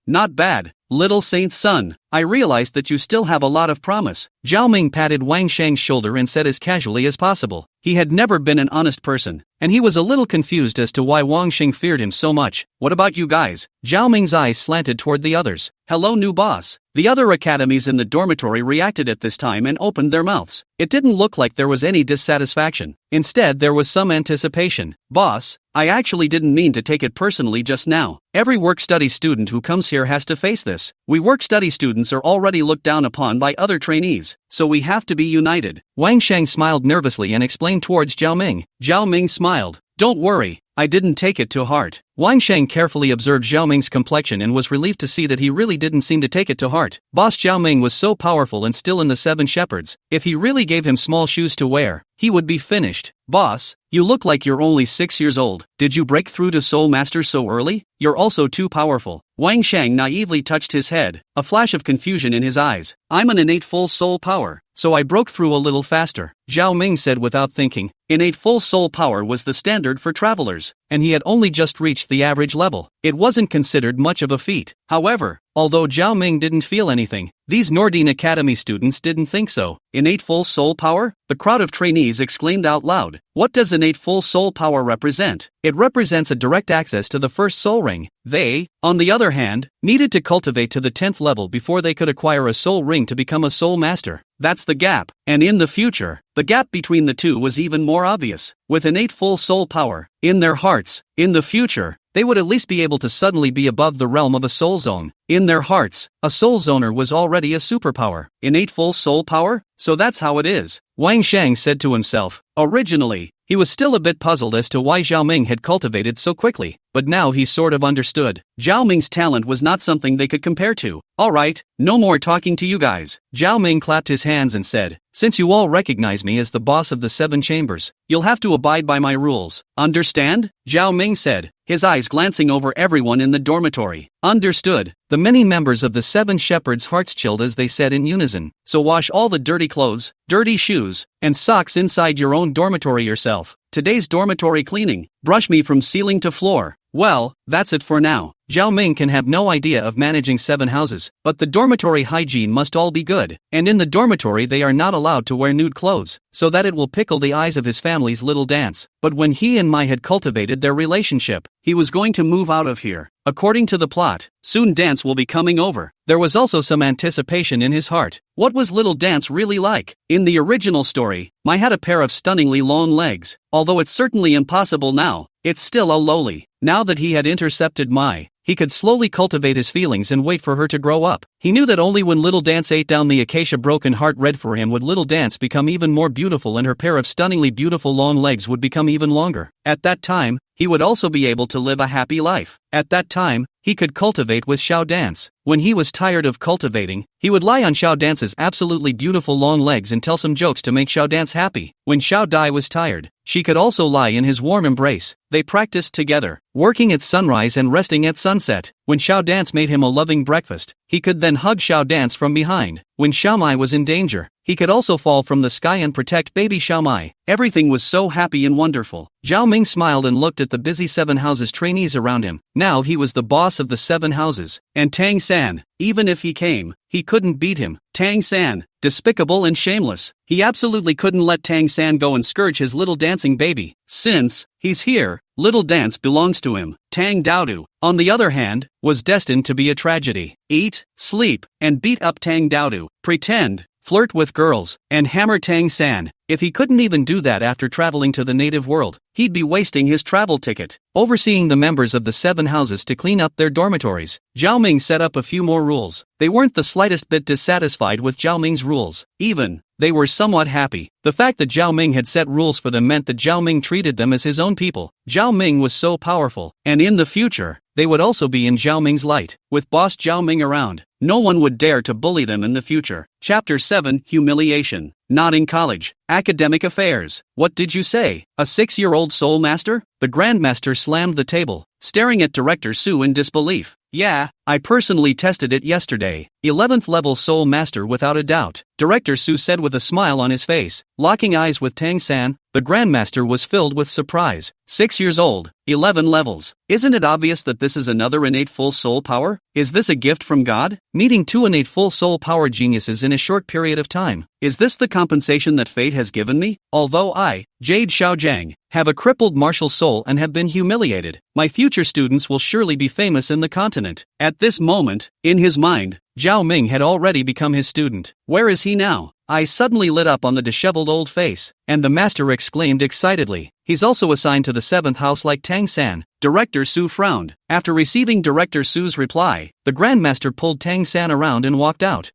[SPEAKER 1] Not bad. Little saint's son, I realized that you still have a lot of promise. Zhao Ming patted Wang Shang's shoulder and said as casually as possible. He had never been an honest person, and he was a little confused as to why Wang Shang feared him so much. What about you guys? Zhao Ming's eyes slanted toward the others. Hello, new boss. The other academies in the dormitory reacted at this time and opened their mouths. It didn't look like there was any dissatisfaction. Instead, there was some anticipation. Boss, I actually didn't mean to take it personally just now. Every work-study student who comes here has to face this. We work-study students are already looked down upon by other trainees, so we have to be united. Wang Shang smiled nervously and explained towards Zhao Ming. Zhao Ming smiled. Don't worry, I didn't take it to heart. Wang Shang carefully observed Zhao Ming's complexion and was relieved to see that he really didn't seem to take it to heart. Boss Zhao Ming was so powerful and still in the 7 shepherds. If he really gave him small shoes to wear, he would be finished. Boss, you look like you're only 6 years old. Did you break through to Soul Master so early? You're also too powerful. Wang Shang naively touched his head, a flash of confusion in his eyes. I'm an innate full soul power, so I broke through a little faster. Zhao Ming said without thinking. Innate full soul power was the standard for travelers, and he had only just reached the average level. It wasn't considered much of a feat. However, although Zhao Ming didn't feel anything, these Nordine Academy students didn't think so. Innate full soul power? The crowd of trainees exclaimed out loud. What does innate full soul power represent? It represents a direct access to the first soul ring. They, on the other hand, needed to cultivate to the 10th level before they could acquire a soul ring to become a soul master. That's the gap, and in the future, the gap between the two was even more obvious. With innate full soul power, in their hearts, in the future, they would at least be able to suddenly be above the realm of a soul zone. In their hearts, a soul zoner was already a superpower. Innate full soul power? So that's how it is. Wang Shang said to himself. Originally, he was still a bit puzzled as to why Zhao Ming had cultivated so quickly, but now he sort of understood. Zhao Ming's talent was not something they could compare to. Alright, no more talking to you guys. Zhao Ming clapped his hands and said, since you all recognize me as the boss of the 7 chambers, you'll have to abide by my rules. Understand? Zhao Ming said, his eyes glancing over everyone in the dormitory. Understood. The many members of the 7 shepherds' hearts chilled as they said in unison. So wash all the dirty clothes, dirty shoes, and socks inside your own dormitory yourself. Today's dormitory cleaning. Brush me from ceiling to floor. Well, that's it for now. Zhao Ming can have no idea of managing 7 houses, but the dormitory hygiene must all be good, and in the dormitory they are not allowed to wear nude clothes, so that it will pickle the eyes of his family's little dance. But when he and Mai had cultivated their relationship, he was going to move out of here. According to the plot, soon Dance will be coming over. There was also some anticipation in his heart. What was little Dance really like? In the original story, Mai had a pair of stunningly long legs. Although it's certainly impossible now, it's still a lowly. Now that he had intercepted Mai, he could slowly cultivate his feelings and wait for her to grow up. He knew that only when Little Dance ate down the acacia broken heart red for him would Little Dance become even more beautiful and her pair of stunningly beautiful long legs would become even longer. At that time, he would also be able to live a happy life. At that time, he could cultivate with Xiao Dance. When he was tired of cultivating, he would lie on Xiao Dance's absolutely beautiful long legs and tell some jokes to make Xiao Dance happy. When Xiao Dai was tired, she could also lie in his warm embrace. They practiced together, working at sunrise and resting at sunset. When Xiao Dance made him a loving breakfast, he could then hug Xiao Dance from behind. When Xiao Mai was in danger, he could also fall from the sky and protect baby Xiao Mai. Everything was so happy and wonderful. Zhao Ming smiled and looked at the busy 7 houses trainees around him. Now he was the boss of the 7 houses. And Tang San, even if he came, he couldn't beat him. Tang San, despicable and shameless. He absolutely couldn't let Tang San go and scourge his little dancing baby. Since he's here, Little Dance belongs to him. Tang Daodu, on the other hand, was destined to be a tragedy. Eat, sleep, and beat up Tang Daodu, pretend, flirt with girls, and hammer Tang San. If he couldn't even do that after traveling to the native world, he'd be wasting his travel ticket. Overseeing the members of the 7 houses to clean up their dormitories, Zhao Ming set up a few more rules. They weren't the slightest bit dissatisfied with Zhao Ming's rules. Even, they were somewhat happy. The fact that Zhao Ming had set rules for them meant that Zhao Ming treated them as his own people. Zhao Ming was so powerful, and in the future, they would also be in Zhao Ming's light. With boss Zhao Ming around, no one would dare to bully them in the future. Chapter 7, Humiliation. Not in college. Academic affairs. What did you say? A 6-year-old soul master? The Grandmaster slammed the table, staring at Director Su in disbelief. Yeah, I personally tested it yesterday. 11th level soul master without a doubt, Director Su said with a smile on his face. Locking eyes with Tang San, the Grandmaster was filled with surprise. 6 years old, 11 levels. Isn't it obvious that this is another innate full soul power? Is this a gift from God? Meeting 2 innate full soul power geniuses in a short period of time. Is this the compensation that fate has given me? Although I, Jade Xiaojiang, have a crippled martial soul and have been humiliated, my future students will surely be famous in the continent. At this moment, in his mind, Zhao Ming had already become his student. Where is he now? Eyes suddenly lit up on the disheveled old face, and the master exclaimed excitedly. He's also assigned to the 7th house like Tang San. Director Su frowned. After receiving Director Su's reply, the Grandmaster pulled Tang San around and walked out.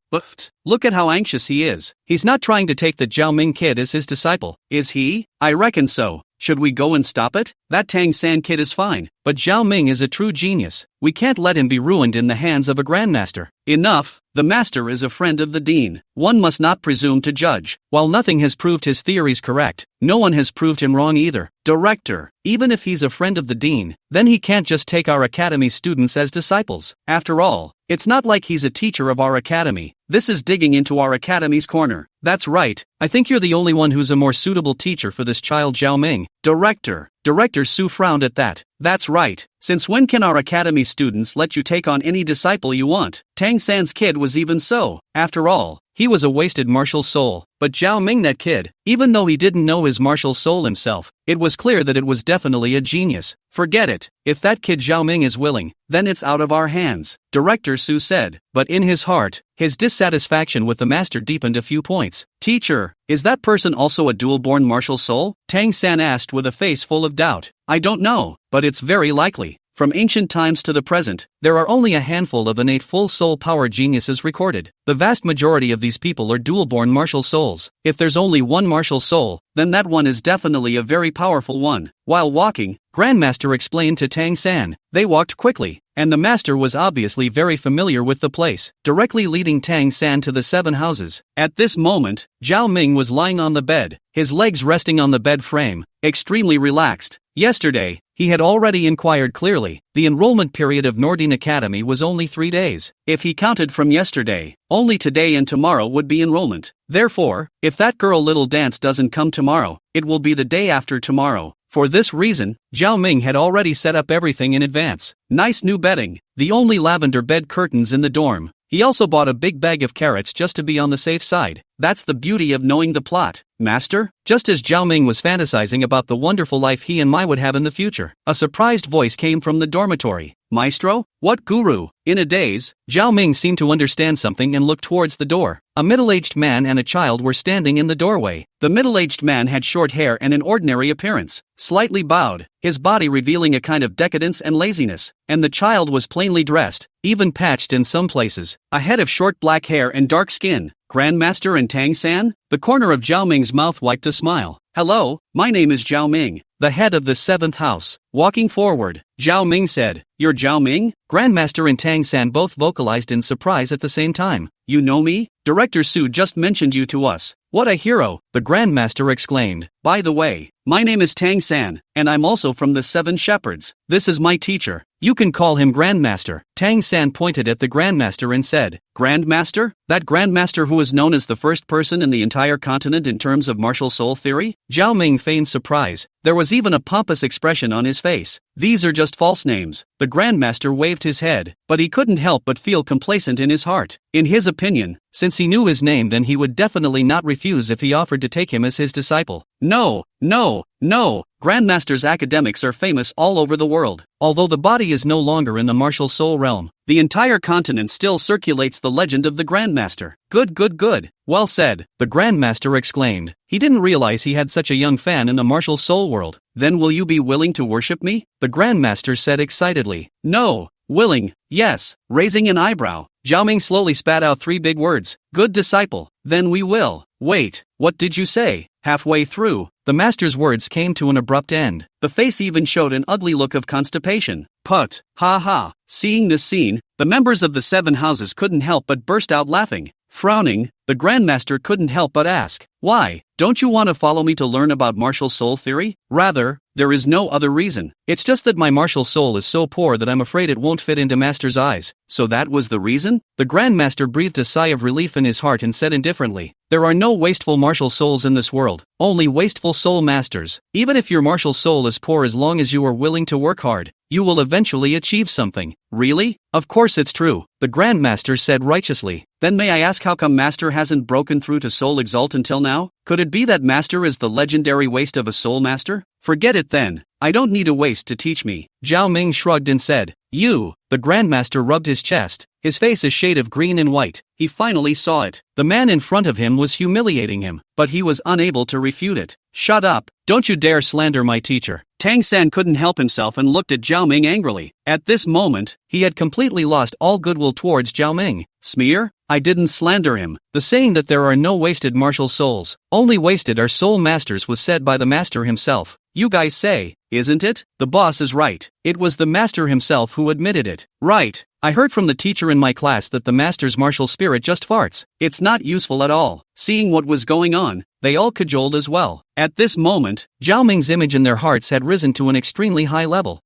[SPEAKER 1] Look at how anxious he is. He's not trying to take the Zhao Ming kid as his disciple, is he? I reckon so. Should we go and stop it? That Tang San kid is fine, but Zhao Ming is a true genius. We can't let him be ruined in the hands of a Grandmaster. Enough, the master is a friend of the dean. One must not presume to judge. While nothing has proved his theories correct, no one has proved him wrong either. Director, even if he's a friend of the dean, then he can't just take our academy students as disciples. After all, it's not like he's a teacher of our academy. This is digging into our academy's corner. That's right, I think you're the only one who's a more suitable teacher for this child Zhao Ming. Director Su frowned at that. That's right. Since when can our academy students let you take on any disciple you want? Tang San's kid was even so. After all, he was a wasted martial soul. But Zhao Ming, that kid, even though he didn't know his martial soul himself, it was clear that it was definitely a genius. Forget it. If that kid Zhao Ming is willing, then it's out of our hands, Director Su said. But in his heart, his dissatisfaction with the master deepened a few points. Teacher, is that person also a dual-born martial soul? Tang San asked with a face full of doubt. I don't know, but it's very likely. From ancient times to the present, there are only a handful of innate full soul power geniuses recorded. The vast majority of these people are dual-born martial souls. If there's only one martial soul, then that one is definitely a very powerful one. While walking, Grandmaster explained to Tang San. They walked quickly, and the master was obviously very familiar with the place, directly leading Tang San to the 7 houses. At this moment, Zhao Ming was lying on the bed, his legs resting on the bed frame, extremely relaxed. Yesterday, he had already inquired clearly. The enrollment period of Nordine Academy was only 3 days. If he counted from yesterday, only today and tomorrow would be enrollment. Therefore, if that girl Little Dance doesn't come tomorrow, it will be the day after tomorrow. For this reason, Zhao Ming had already set up everything in advance. Nice new bedding, the only lavender bed curtains in the dorm. He also bought a big bag of carrots just to be on the safe side. That's the beauty of knowing the plot. Master? Just as Zhao Ming was fantasizing about the wonderful life he and Mai would have in the future, a surprised voice came from the dormitory. Maestro? What guru? In a daze, Zhao Ming seemed to understand something and looked towards the door. A middle-aged man and a child were standing in the doorway. The middle-aged man had short hair and an ordinary appearance, slightly bowed, his body revealing a kind of decadence and laziness, and the child was plainly dressed, even patched in some places, a head of short black hair and dark skin. Grandmaster and Tang San? The corner of Zhao Ming's mouth wiped a smile. Hello, my name is Zhao Ming, the head of the 7th house. Walking forward, Zhao Ming said, You're Zhao Ming? Grandmaster and Tang San both vocalized in surprise at the same time. You know me? Director Su just mentioned you to us. What a hero, the Grandmaster exclaimed. By the way, my name is Tang San, and I'm also from the 7 Shepherds. This is my teacher. You can call him Grandmaster. Tang San pointed at the Grandmaster and said, Grandmaster? That Grandmaster who is known as the first person in the entire continent in terms of martial soul theory? Zhao Ming feigned surprise. There was even a pompous expression on his face. These are just false names. The Grandmaster waved his head, but he couldn't help but feel complacent in his heart. In his opinion, since he knew his name, then he would definitely not refuse if he offered to take him as his disciple. No. Grandmasters academics are famous all over the world. Although the body is no longer in the martial soul realm, the entire continent still circulates the legend of the Grandmaster. Good. Well said, the Grandmaster exclaimed. He didn't realize he had such a young fan in the martial soul world. Then will you be willing to worship me? The Grandmaster said excitedly. No. Willing, yes. Raising an eyebrow, Zhao Ming slowly spat out 3 big words. Good disciple. Then we will. Wait, what did you say? Halfway through, the master's words came to an abrupt end. The face even showed an ugly look of constipation. Put. Ha. Seeing this scene, the members of the 7 houses couldn't help but burst out laughing. Frowning, the Grandmaster couldn't help but ask, Why? Don't you want to follow me to learn about martial soul theory? Rather, there is no other reason. It's just that my martial soul is so poor that I'm afraid it won't fit into Master's eyes. So that was the reason? The Grandmaster breathed a sigh of relief in his heart and said indifferently, There are no wasteful martial souls in this world, only wasteful soul masters. Even if your martial soul is poor, as long as you are willing to work hard, you will eventually achieve something. Really? Of course it's true, the Grandmaster said righteously. Then may I ask how come Master hasn't broken through to Soul Exalt until now? Could it be that Master is the legendary waste of a soul master? Forget it then. I don't need a waste to teach me. Zhao Ming shrugged and said, You. The Grandmaster rubbed his chest, his face a shade of green and white. He finally saw it. The man in front of him was humiliating him, but he was unable to refute it. Shut up. Don't you dare slander my teacher. Tang San couldn't help himself and looked at Zhao Ming angrily. At this moment, he had completely lost all goodwill towards Zhao Ming. Smear? I didn't slander him. The saying that there are no wasted martial souls, only wasted are soul masters, was said by the master himself. You guys say, isn't it? The boss is right. It was the master himself who admitted it. Right. I heard from the teacher in my class that the master's martial spirit just farts. It's not useful at all. Seeing what was going on, they all cajoled as well. At this moment, Zhao Ming's image in their hearts had risen to an extremely high level.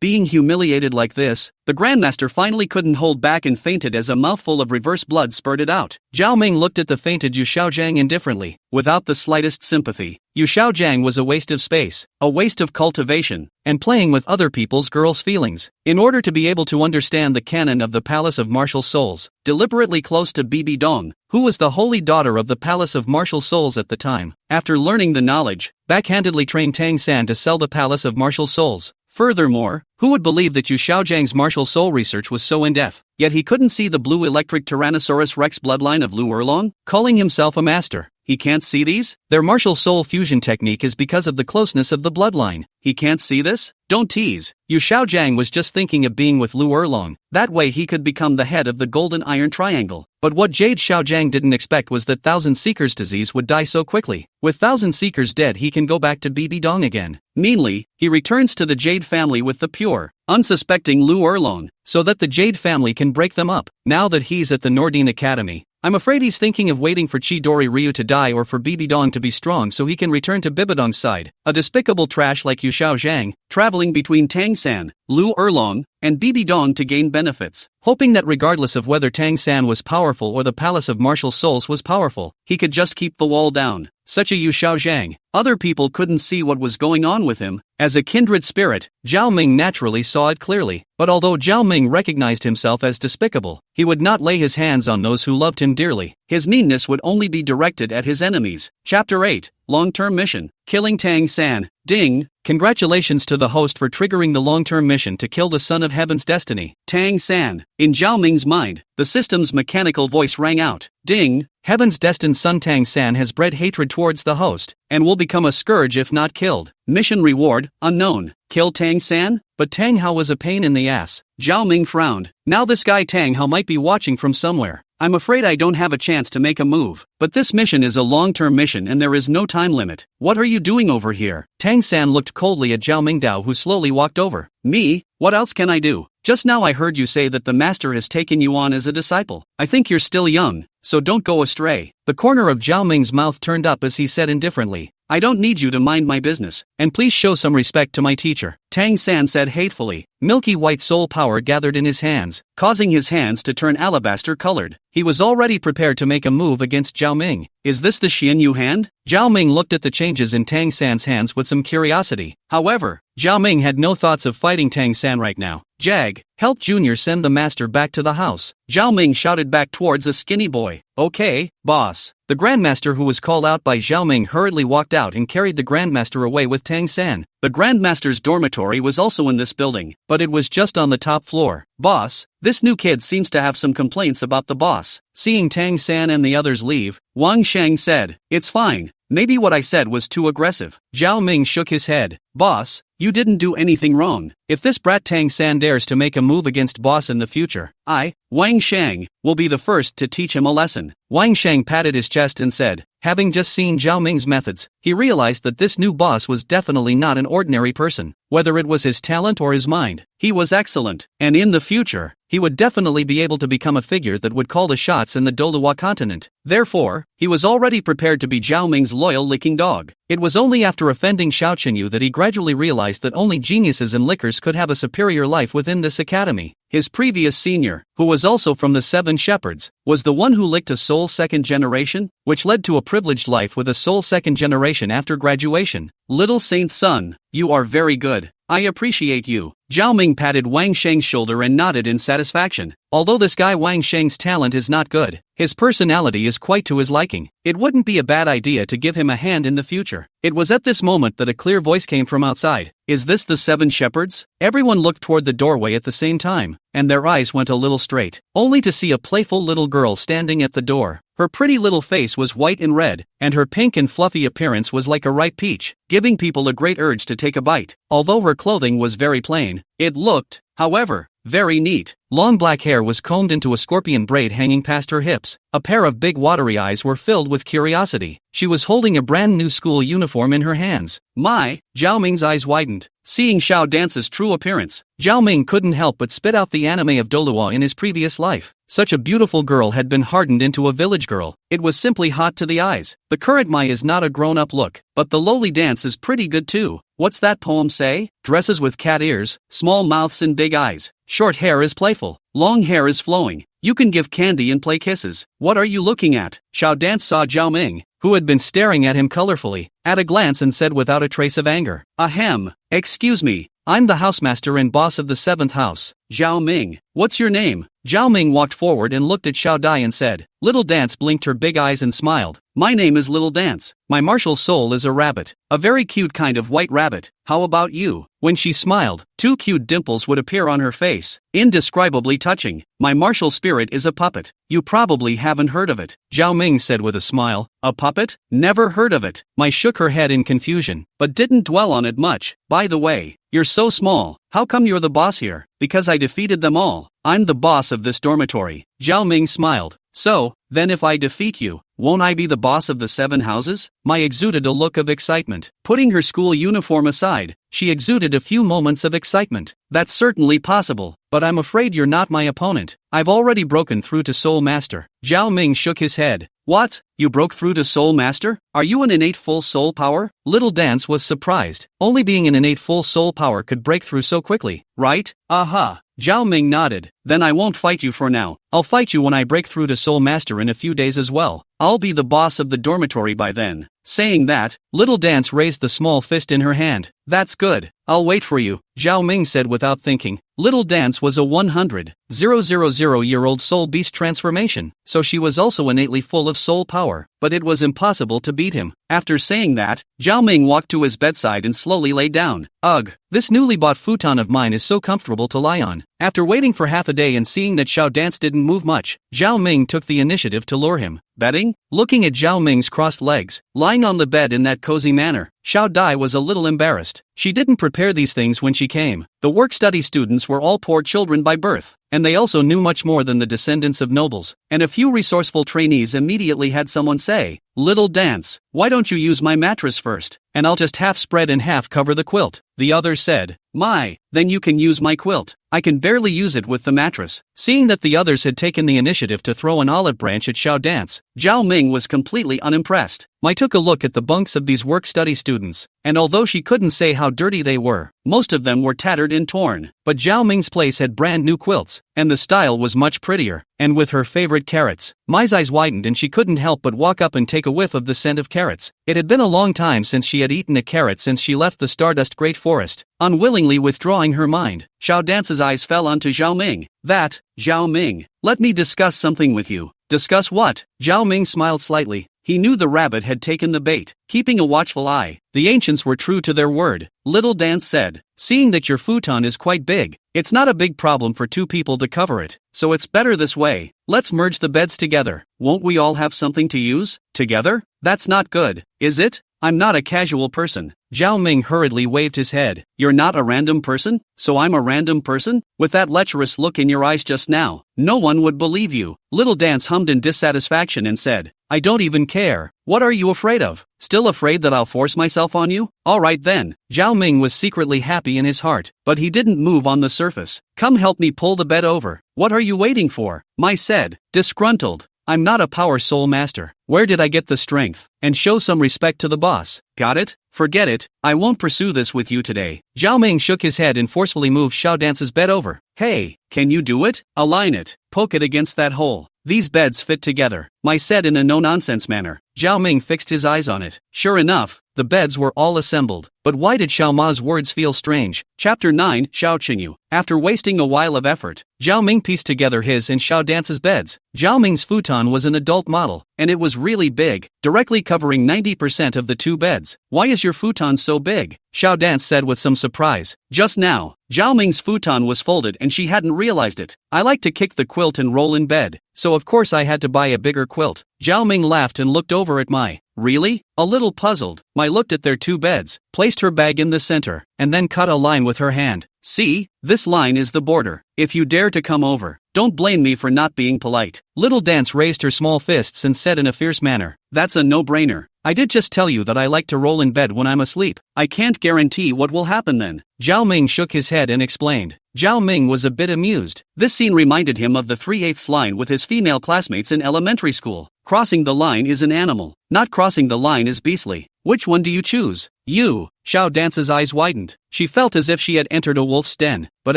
[SPEAKER 1] Being humiliated like this, the Grandmaster finally couldn't hold back and fainted as a mouthful of reverse blood spurted out. Zhao Ming looked at the fainted Yu Xiaojiang indifferently, without the slightest sympathy. Yu Xiaojiang was a waste of space, a waste of cultivation, and playing with other people's girls' feelings. In order to be able to understand the canon of the Palace of Martial Souls, deliberately close to Bibi Dong, who was the holy daughter of the Palace of Martial Souls at the time, after learning the knowledge, backhandedly trained Tang San to sell the Palace of Martial Souls. Furthermore, who would believe that Yu Xiaojiang's martial soul research was so in-depth, yet he couldn't see the blue electric Tyrannosaurus Rex bloodline of Lu Erlong, calling himself a master? He can't see these? Their martial soul fusion technique is because of the closeness of the bloodline. He can't see this? Don't tease. Yu Xiaojiang was just thinking of being with Lu Erlong. That way he could become the head of the Golden Iron Triangle. But what Jade Xiaojiang didn't expect was that Thousand Seekers' disease would die so quickly. With Thousand Seekers dead, he can go back to Bibi Dong again. Meanly, he returns to the Jade family with the pure, unsuspecting Lu Erlong, so that the Jade family can break them up. Now that he's at the Nordine Academy, I'm afraid he's thinking of waiting for Chidori Ryu to die or for Bibi Dong to be strong so he can return to Bibidong's side. A despicable trash like Yu Xiaojiang, traveling between Tang San, Lu Erlong, and Bibi Dong to gain benefits, hoping that regardless of whether Tang San was powerful or the Palace of Martial Souls was powerful, he could just keep the wall down. Such a Yu Xiaojiang, other people couldn't see what was going on with him. As a kindred spirit, Zhao Ming naturally saw it clearly, but although Zhao Ming recognized himself as despicable, he would not lay his hands on those who loved him dearly. His meanness would only be directed at his enemies. Chapter 8, Long-Term Mission, Killing Tang San. Ding! Congratulations to the host for triggering the long-term mission to kill the son of heaven's destiny, Tang San. In Zhao Ming's mind, the system's mechanical voice rang out. Ding! Heaven's destined son Tang San has bred hatred towards the host, and will become a scourge if not killed. Mission reward, unknown. Kill Tang San? But Tang Hao was a pain in the ass. Zhao Ming frowned. Now this guy Tang Hao might be watching from somewhere. I'm afraid I don't have a chance to make a move. But this mission is a long-term mission and there is no time limit. What are you doing over here? Tang San looked coldly at Zhao Mingdao, who slowly walked over. Me? What else can I do? Just now I heard you say that the master has taken you on as a disciple. I think you're still young, so don't go astray. The corner of Zhao Ming's mouth turned up as he said indifferently. I don't need you to mind my business, and please show some respect to my teacher. Tang San said hatefully. Milky white soul power gathered in his hands, causing his hands to turn alabaster-colored. He was already prepared to make a move against Zhao Ming. Is this the Xian Yu hand? Zhao Ming looked at the changes in Tang San's hands with some curiosity. However, Zhao Ming had no thoughts of fighting Tang San right now. Jag, help Junior send the master back to the house. Zhao Ming shouted back towards a skinny boy. Okay, boss. The Grandmaster, who was called out by Zhao Ming, hurriedly walked out and carried the Grandmaster away with Tang San. The Grandmaster's dormitory was also in this building, but it was just on the top floor. Boss, this new kid seems to have some complaints about the boss. Seeing Tang San and the others leave, Wang Shang said, it's fine. Maybe what I said was too aggressive. Zhao Ming shook his head. Boss, you didn't do anything wrong. If this brat Tang San dares to make a move against boss in the future, I, Wang Shang, will be the first to teach him a lesson. Wang Shang patted his chest and said, having just seen Zhao Ming's methods, he realized that this new boss was definitely not an ordinary person. Whether it was his talent or his mind, he was excellent, and in the future, he would definitely be able to become a figure that would call the shots in the Douluo continent. Therefore, he was already prepared to be Zhao Ming's loyal licking dog. It was only after offending Xiao Qinyu that he gradually realized that only geniuses and lickers could have a superior life within this academy. His previous senior, who was also from the Seven Shepherds, was the one who licked a soul second generation, which led to a privileged life with a soul second generation after graduation. Little Saint's son, you are very good. I appreciate you. Zhao Ming patted Wang Sheng's shoulder and nodded in satisfaction. Although this guy Wang Sheng's talent is not good, his personality is quite to his liking. It wouldn't be a bad idea to give him a hand in the future. It was at this moment that a clear voice came from outside. Is this the Seven Shepherds? Everyone looked toward the doorway at the same time, and their eyes went a little straight, only to see a playful little girl standing at the door. Her pretty little face was white and red, and her pink and fluffy appearance was like a ripe peach, giving people a great urge to take a bite. Although her clothing was very plain, it looked, however, very neat. Long black hair was combed into a scorpion braid hanging past her hips. A pair of big watery eyes were filled with curiosity. She was holding a brand new school uniform in her hands. My, Zhao Ming's eyes widened. Seeing Xiao Dance's true appearance, Zhao Ming couldn't help but spit out the anime of Douluo in his previous life. Such a beautiful girl had been hardened into a village girl. It was simply hot to the eyes. The current Mai is not a grown-up look, but the lowly dance is pretty good too. What's that poem say? Dresses with cat ears, small mouths and big eyes. Short hair is playful, long hair is flowing. You can give candy and play kisses. What are you looking at? Xiao Dance saw Zhao Ming, who had been staring at him colorfully, at a glance and said without a trace of anger, ahem, excuse me, I'm the housemaster and boss of the 7th house. Zhao Ming, what's your name? Zhao Ming walked forward and looked at Xiao Dai and said. Little Dance blinked her big eyes and smiled. My name is Little Dance. My martial soul is a rabbit. A very cute kind of white rabbit. How about you? When she smiled, 2 cute dimples would appear on her face, indescribably touching. My martial spirit is a puppet. You probably haven't heard of it. Zhao Ming said with a smile. A puppet? Never heard of it. Mai shook her head in confusion, but didn't dwell on it much. By the way, you're so small. How come you're the boss here? Because I defeated them all. I'm the boss of this dormitory. Zhao Ming smiled. So, then if I defeat you, won't I be the boss of the 7 houses? Mai exuded a look of excitement. Putting her school uniform aside, she exuded a few moments of excitement. That's certainly possible, but I'm afraid you're not my opponent. I've already broken through to Soul Master. Zhao Ming shook his head. What? You broke through to Soul Master? Are you an innate full soul power? Little Dance was surprised. Only being an innate full soul power could break through so quickly, right? Aha. Zhao Ming nodded. Then I won't fight you for now. I'll fight you when I break through to Soul Master in a few days as well. I'll be the boss of the dormitory by then. Saying that, Little Dance raised the small fist in her hand. That's good. I'll wait for you, Zhao Ming said without thinking. Little Dance was a 100,000-year-old soul beast transformation, so she was also innately full of soul power, but it was impossible to beat him. After saying that, Zhao Ming walked to his bedside and slowly lay down. Ugh, this newly bought futon of mine is so comfortable to lie on. After waiting for half a day and seeing that Xiao Dance didn't move much, Zhao Ming took the initiative to lure him. Betting? Looking at Zhao Ming's crossed legs, lying on the bed in that cozy manner, Xiao Dai was a little embarrassed. She didn't prepare these things when she came. The work-study students were all poor children by birth, and they also knew much more than the descendants of nobles. And a few resourceful trainees immediately had someone say, "Little Dance, why don't you use my mattress first, and I'll just half spread and half cover the quilt." The others said, "My, then you can use my quilt. I can barely use it with the mattress." Seeing that the others had taken the initiative to throw an olive branch at Xiao Dance, Zhao Ming was completely unimpressed. Mai took a look at the bunks of these work-study students, and although she couldn't say how dirty they were, most of them were tattered and torn. But Zhao Ming's place had brand new quilts, and the style was much prettier. And with her favorite carrots, Mai's eyes widened and she couldn't help but walk up and take a whiff of the scent of carrots. It had been a long time since she had eaten a carrot since she left the Stardust Great Forest. Unwillingly withdrawing her mind, Xiao Dance's eyes fell onto Zhao Ming. "That, Zhao Ming, let me discuss something with you." "Discuss what?" Zhao Ming smiled slightly. He knew the rabbit had taken the bait. Keeping a watchful eye, the ancients were true to their word. Little Dance said, "Seeing that your futon is quite big, it's not a big problem for two people to cover it, so it's better this way. Let's merge the beds together. Won't we all have something to use? Together? That's not good, is it? I'm not a casual person." Zhao Ming hurriedly waved his head. "You're not a random person? So I'm a random person? With that lecherous look in your eyes just now, no one would believe you." Little Dance hummed in dissatisfaction and said, "I don't even care. What are you afraid of? Still afraid that I'll force myself on you? Alright then." Zhao Ming was secretly happy in his heart, but he didn't move on the surface. "Come help me pull the bed over." "What are you waiting for?" Mai said, disgruntled. "I'm not a power soul master. Where did I get the strength? And show some respect to the boss. Got it? Forget it. I won't pursue this with you today." Zhao Ming shook his head and forcefully moved Xiao Dance's bed over. "Hey, can you do it? Align it. Poke it against that hole. These beds fit together," Mai said in a no-nonsense manner. Zhao Ming fixed his eyes on it. Sure enough, the beds were all assembled. But why did Xiao Ma's words feel strange? Chapter 9, Xiao Qingyu. After wasting a while of effort, Zhao Ming pieced together his and Xiao Dance's beds. Zhao Ming's futon was an adult model, and it was really big, directly covering 90% of the two beds. "Why is your futon so big?" Xiao Dance said with some surprise. Just now, Zhao Ming's futon was folded and she hadn't realized it. "I like to kick the quilt and roll in bed, so of course I had to buy a bigger quilt." Zhao Ming laughed and looked over at Mai. "Really?" A little puzzled, Mai looked at their two beds, placed her bag in the center, and then cut a line with her hand. "See, this line is the border. If you dare to come over, don't blame me for not being polite." Little Dance raised her small fists and said in a fierce manner, "That's a no-brainer. I did just tell you that I like to roll in bed when I'm asleep. I can't guarantee what will happen then." Zhao Ming shook his head and explained. Zhao Ming was a bit amused. This scene reminded him of the 3/8 line with his female classmates in elementary school. Crossing the line is an animal. Not crossing the line is beastly. Which one do you choose? You. Xiao Dance's eyes widened. She felt as if she had entered a wolf's den, but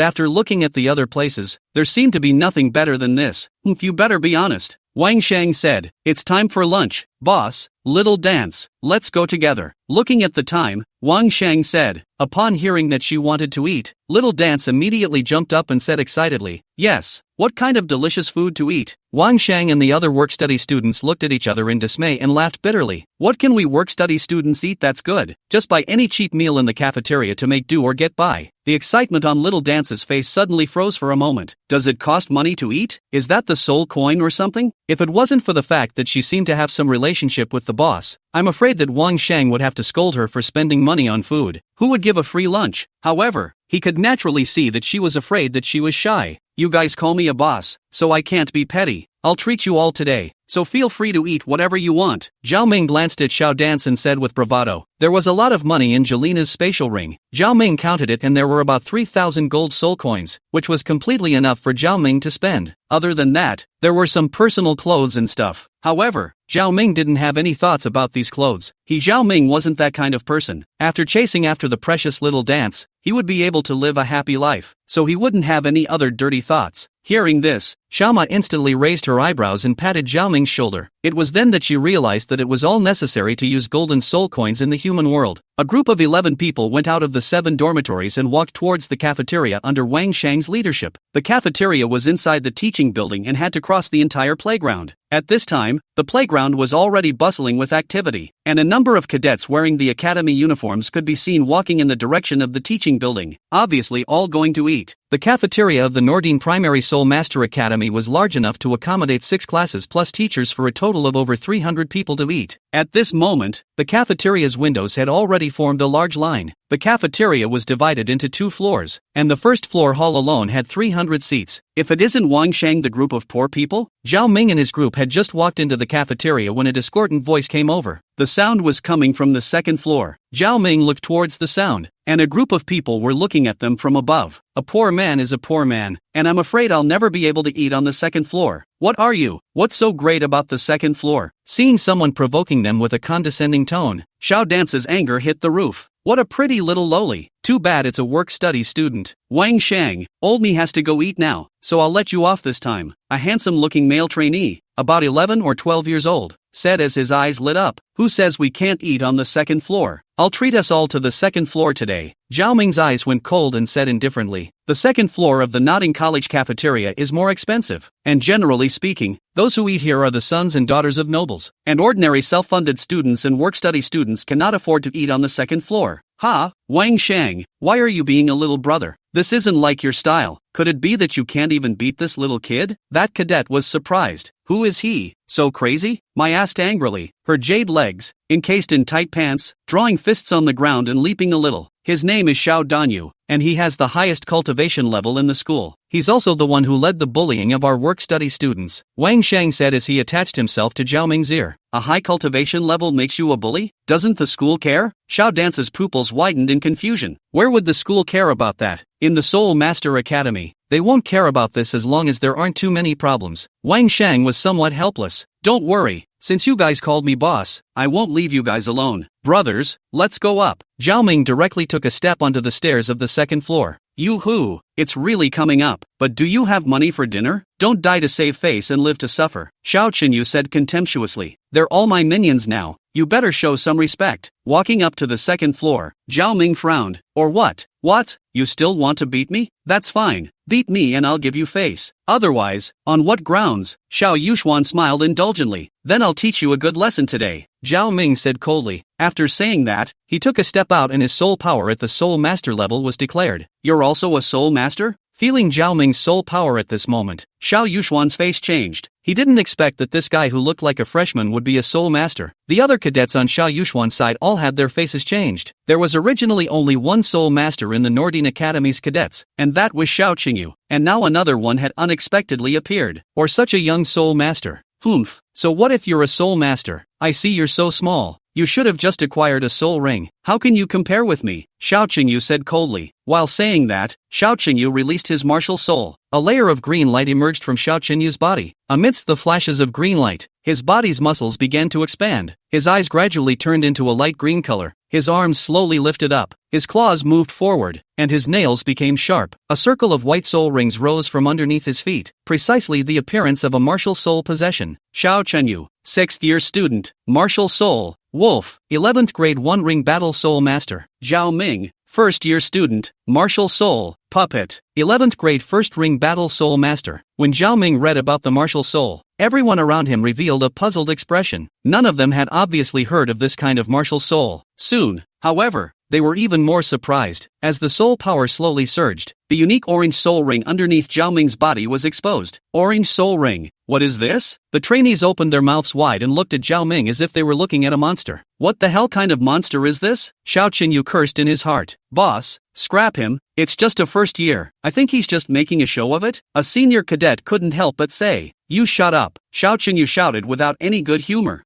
[SPEAKER 1] after looking at the other places, there seemed to be nothing better than this. You better be honest." Wang Shang said, "It's time for lunch, boss. Little Dance, let's go together." Looking at the time, Wang Shang said. Upon hearing that she wanted to eat, Little Dance immediately jumped up and said excitedly, "Yes, what kind of delicious food to eat?" Wang Shang and the other work-study students looked at each other in dismay and laughed bitterly. "What can we work-study students eat that's good? Just buy any cheap meal in the cafeteria to make do or get by." The excitement on Little Dance's face suddenly froze for a moment. "Does it cost money to eat? Is that the soul coin or something?" If it wasn't for the fact that she seemed to have some relationship with the boss, I'm afraid that Wang Shang would have to scold her for spending money on food. Who would give a free lunch? However, he could naturally see that she was afraid that she was shy. "You guys call me a boss, so I can't be petty. I'll treat you all today, so feel free to eat whatever you want." Zhao Ming glanced at Xiao Dance and said with bravado, "There was a lot of money in Jelina's spatial ring." Zhao Ming counted it and there were about 3,000 gold soul coins, which was completely enough for Zhao Ming to spend. Other than that, there were some personal clothes and stuff. However, Zhao Ming didn't have any thoughts about these clothes. Zhao Ming wasn't that kind of person. After chasing after the precious Little Dance, he would be able to live a happy life, so he wouldn't have any other dirty thoughts. Hearing this, Xiaoma instantly raised her eyebrows and patted Zhao Ming's shoulder. It was then that she realized that it was all necessary to use golden soul coins in the human world. A group of 11 people went out of the 7 dormitories and walked towards the cafeteria under Wang Shang's leadership. The cafeteria was inside the teaching building and had to cross the entire playground. At this time, the playground was already bustling with activity, and a number of cadets wearing the academy uniforms could be seen walking in the direction of the teaching building, obviously all going to eat. The cafeteria of the Nordine Primary Soul Master Academy was large enough to accommodate 6 classes plus teachers for a total of over 300 people to eat. At this moment, the cafeteria's windows had already formed a large line. The cafeteria was divided into 2 floors, and the first floor hall alone had 300 seats. If it isn't Wang Shang, the group of poor people? Zhao Ming and his group had just walked into the cafeteria when a discordant voice came over. The sound was coming from the second floor. Zhao Ming looked towards the sound, and a group of people were looking at them from above. A poor man is a poor man, and I'm afraid I'll never be able to eat on the second floor. What are you? What's so great about the second floor? Seeing someone provoking them with a condescending tone, Xiao Dance's anger hit the roof. What a pretty little loli. Too bad it's a work-study student. Wang Shang, old me has to go eat now, so I'll let you off this time. A handsome-looking male trainee, about 11 or 12 years old, said as his eyes lit up. Who says we can't eat on the second floor? I'll treat us all to the second floor today. Zhao Ming's eyes went cold and said indifferently, the second floor of the Notting College cafeteria is more expensive, and generally speaking, those who eat here are the sons and daughters of nobles, and ordinary self-funded students and work-study students cannot afford to eat on the second floor. Ha, Wang Shang, why are you being a little brother? This isn't like your style. Could it be that you can't even beat this little kid? That cadet was surprised. Who is he? So crazy? Mai asked angrily, her jade legs, encased in tight pants, drawing fists on the ground and leaping a little. His name is Xiao Danyu, and he has the highest cultivation level in the school. He's also the one who led the bullying of our work-study students, Wang Shang said as he attached himself to Zhao Ming's ear. A high cultivation level makes you a bully? Doesn't the school care? Xiao Dance's pupils widened in confusion. Where would the school care about that? In the Soul Master Academy. They won't care about this as long as there aren't too many problems. Wang Shang was somewhat helpless. Don't worry, since you guys called me boss, I won't leave you guys alone. Brothers, let's go up. Zhao Ming directly took a step onto the stairs of the second floor. Yoo-hoo, it's really coming up. But do you have money for dinner? Don't die to save face and live to suffer. Xiao Qinyu said contemptuously. They're all my minions now. You better show some respect. Walking up to the second floor, Zhao Ming frowned. Or what? What? You still want to beat me? That's fine. Beat me and I'll give you face. Otherwise, on what grounds? Xiao Yuxuan smiled indulgently. Then I'll teach you a good lesson today, Zhao Ming said coldly. After saying that, he took a step out and his soul power at the soul master level was declared. You're also a soul master? Feeling Zhao Ming's soul power at this moment, Xiao Yuxuan's face changed. He didn't expect that this guy who looked like a freshman would be a soul master. The other cadets on Xiao Yuxuan's side all had their faces changed. There was originally only one soul master in the Nordine Academy's cadets, and that was Xiao Qinyu, and now another one had unexpectedly appeared. Or such a young soul master. Humph. So what if you're a soul master? I see you're so small. You should have just acquired a soul ring. How can you compare with me? Xiao Qinyu said coldly. While saying that, Xiao Qinyu released his martial soul. A layer of green light emerged from Xiao Qinyu's body. Amidst the flashes of green light, his body's muscles began to expand. His eyes gradually turned into a light green color. His arms slowly lifted up. His claws moved forward, and his nails became sharp. A circle of white soul rings rose from underneath his feet, precisely the appearance of a martial soul possession. Xiao Qinyu, 6th year student, martial soul. Wolf, 11th grade 1 ring battle soul master. Zhao Ming, 1st year student, martial soul, puppet, 11th grade 1st ring battle soul master. When Zhao Ming read about the martial soul, everyone around him revealed a puzzled expression. None of them had obviously heard of this kind of martial soul. Soon, however, they were even more surprised. As the soul power slowly surged, the unique orange soul ring underneath Zhao Ming's body was exposed. Orange soul ring. What is this? The trainees opened their mouths wide and looked at Zhao Ming as if they were looking at a monster. What the hell kind of monster is this? Xiao Qinyu cursed in his heart. Boss, scrap him. It's just a first year. I think he's just making a show of it. A senior cadet couldn't help but say. You shut up. Xiao Qinyu shouted without any good humor.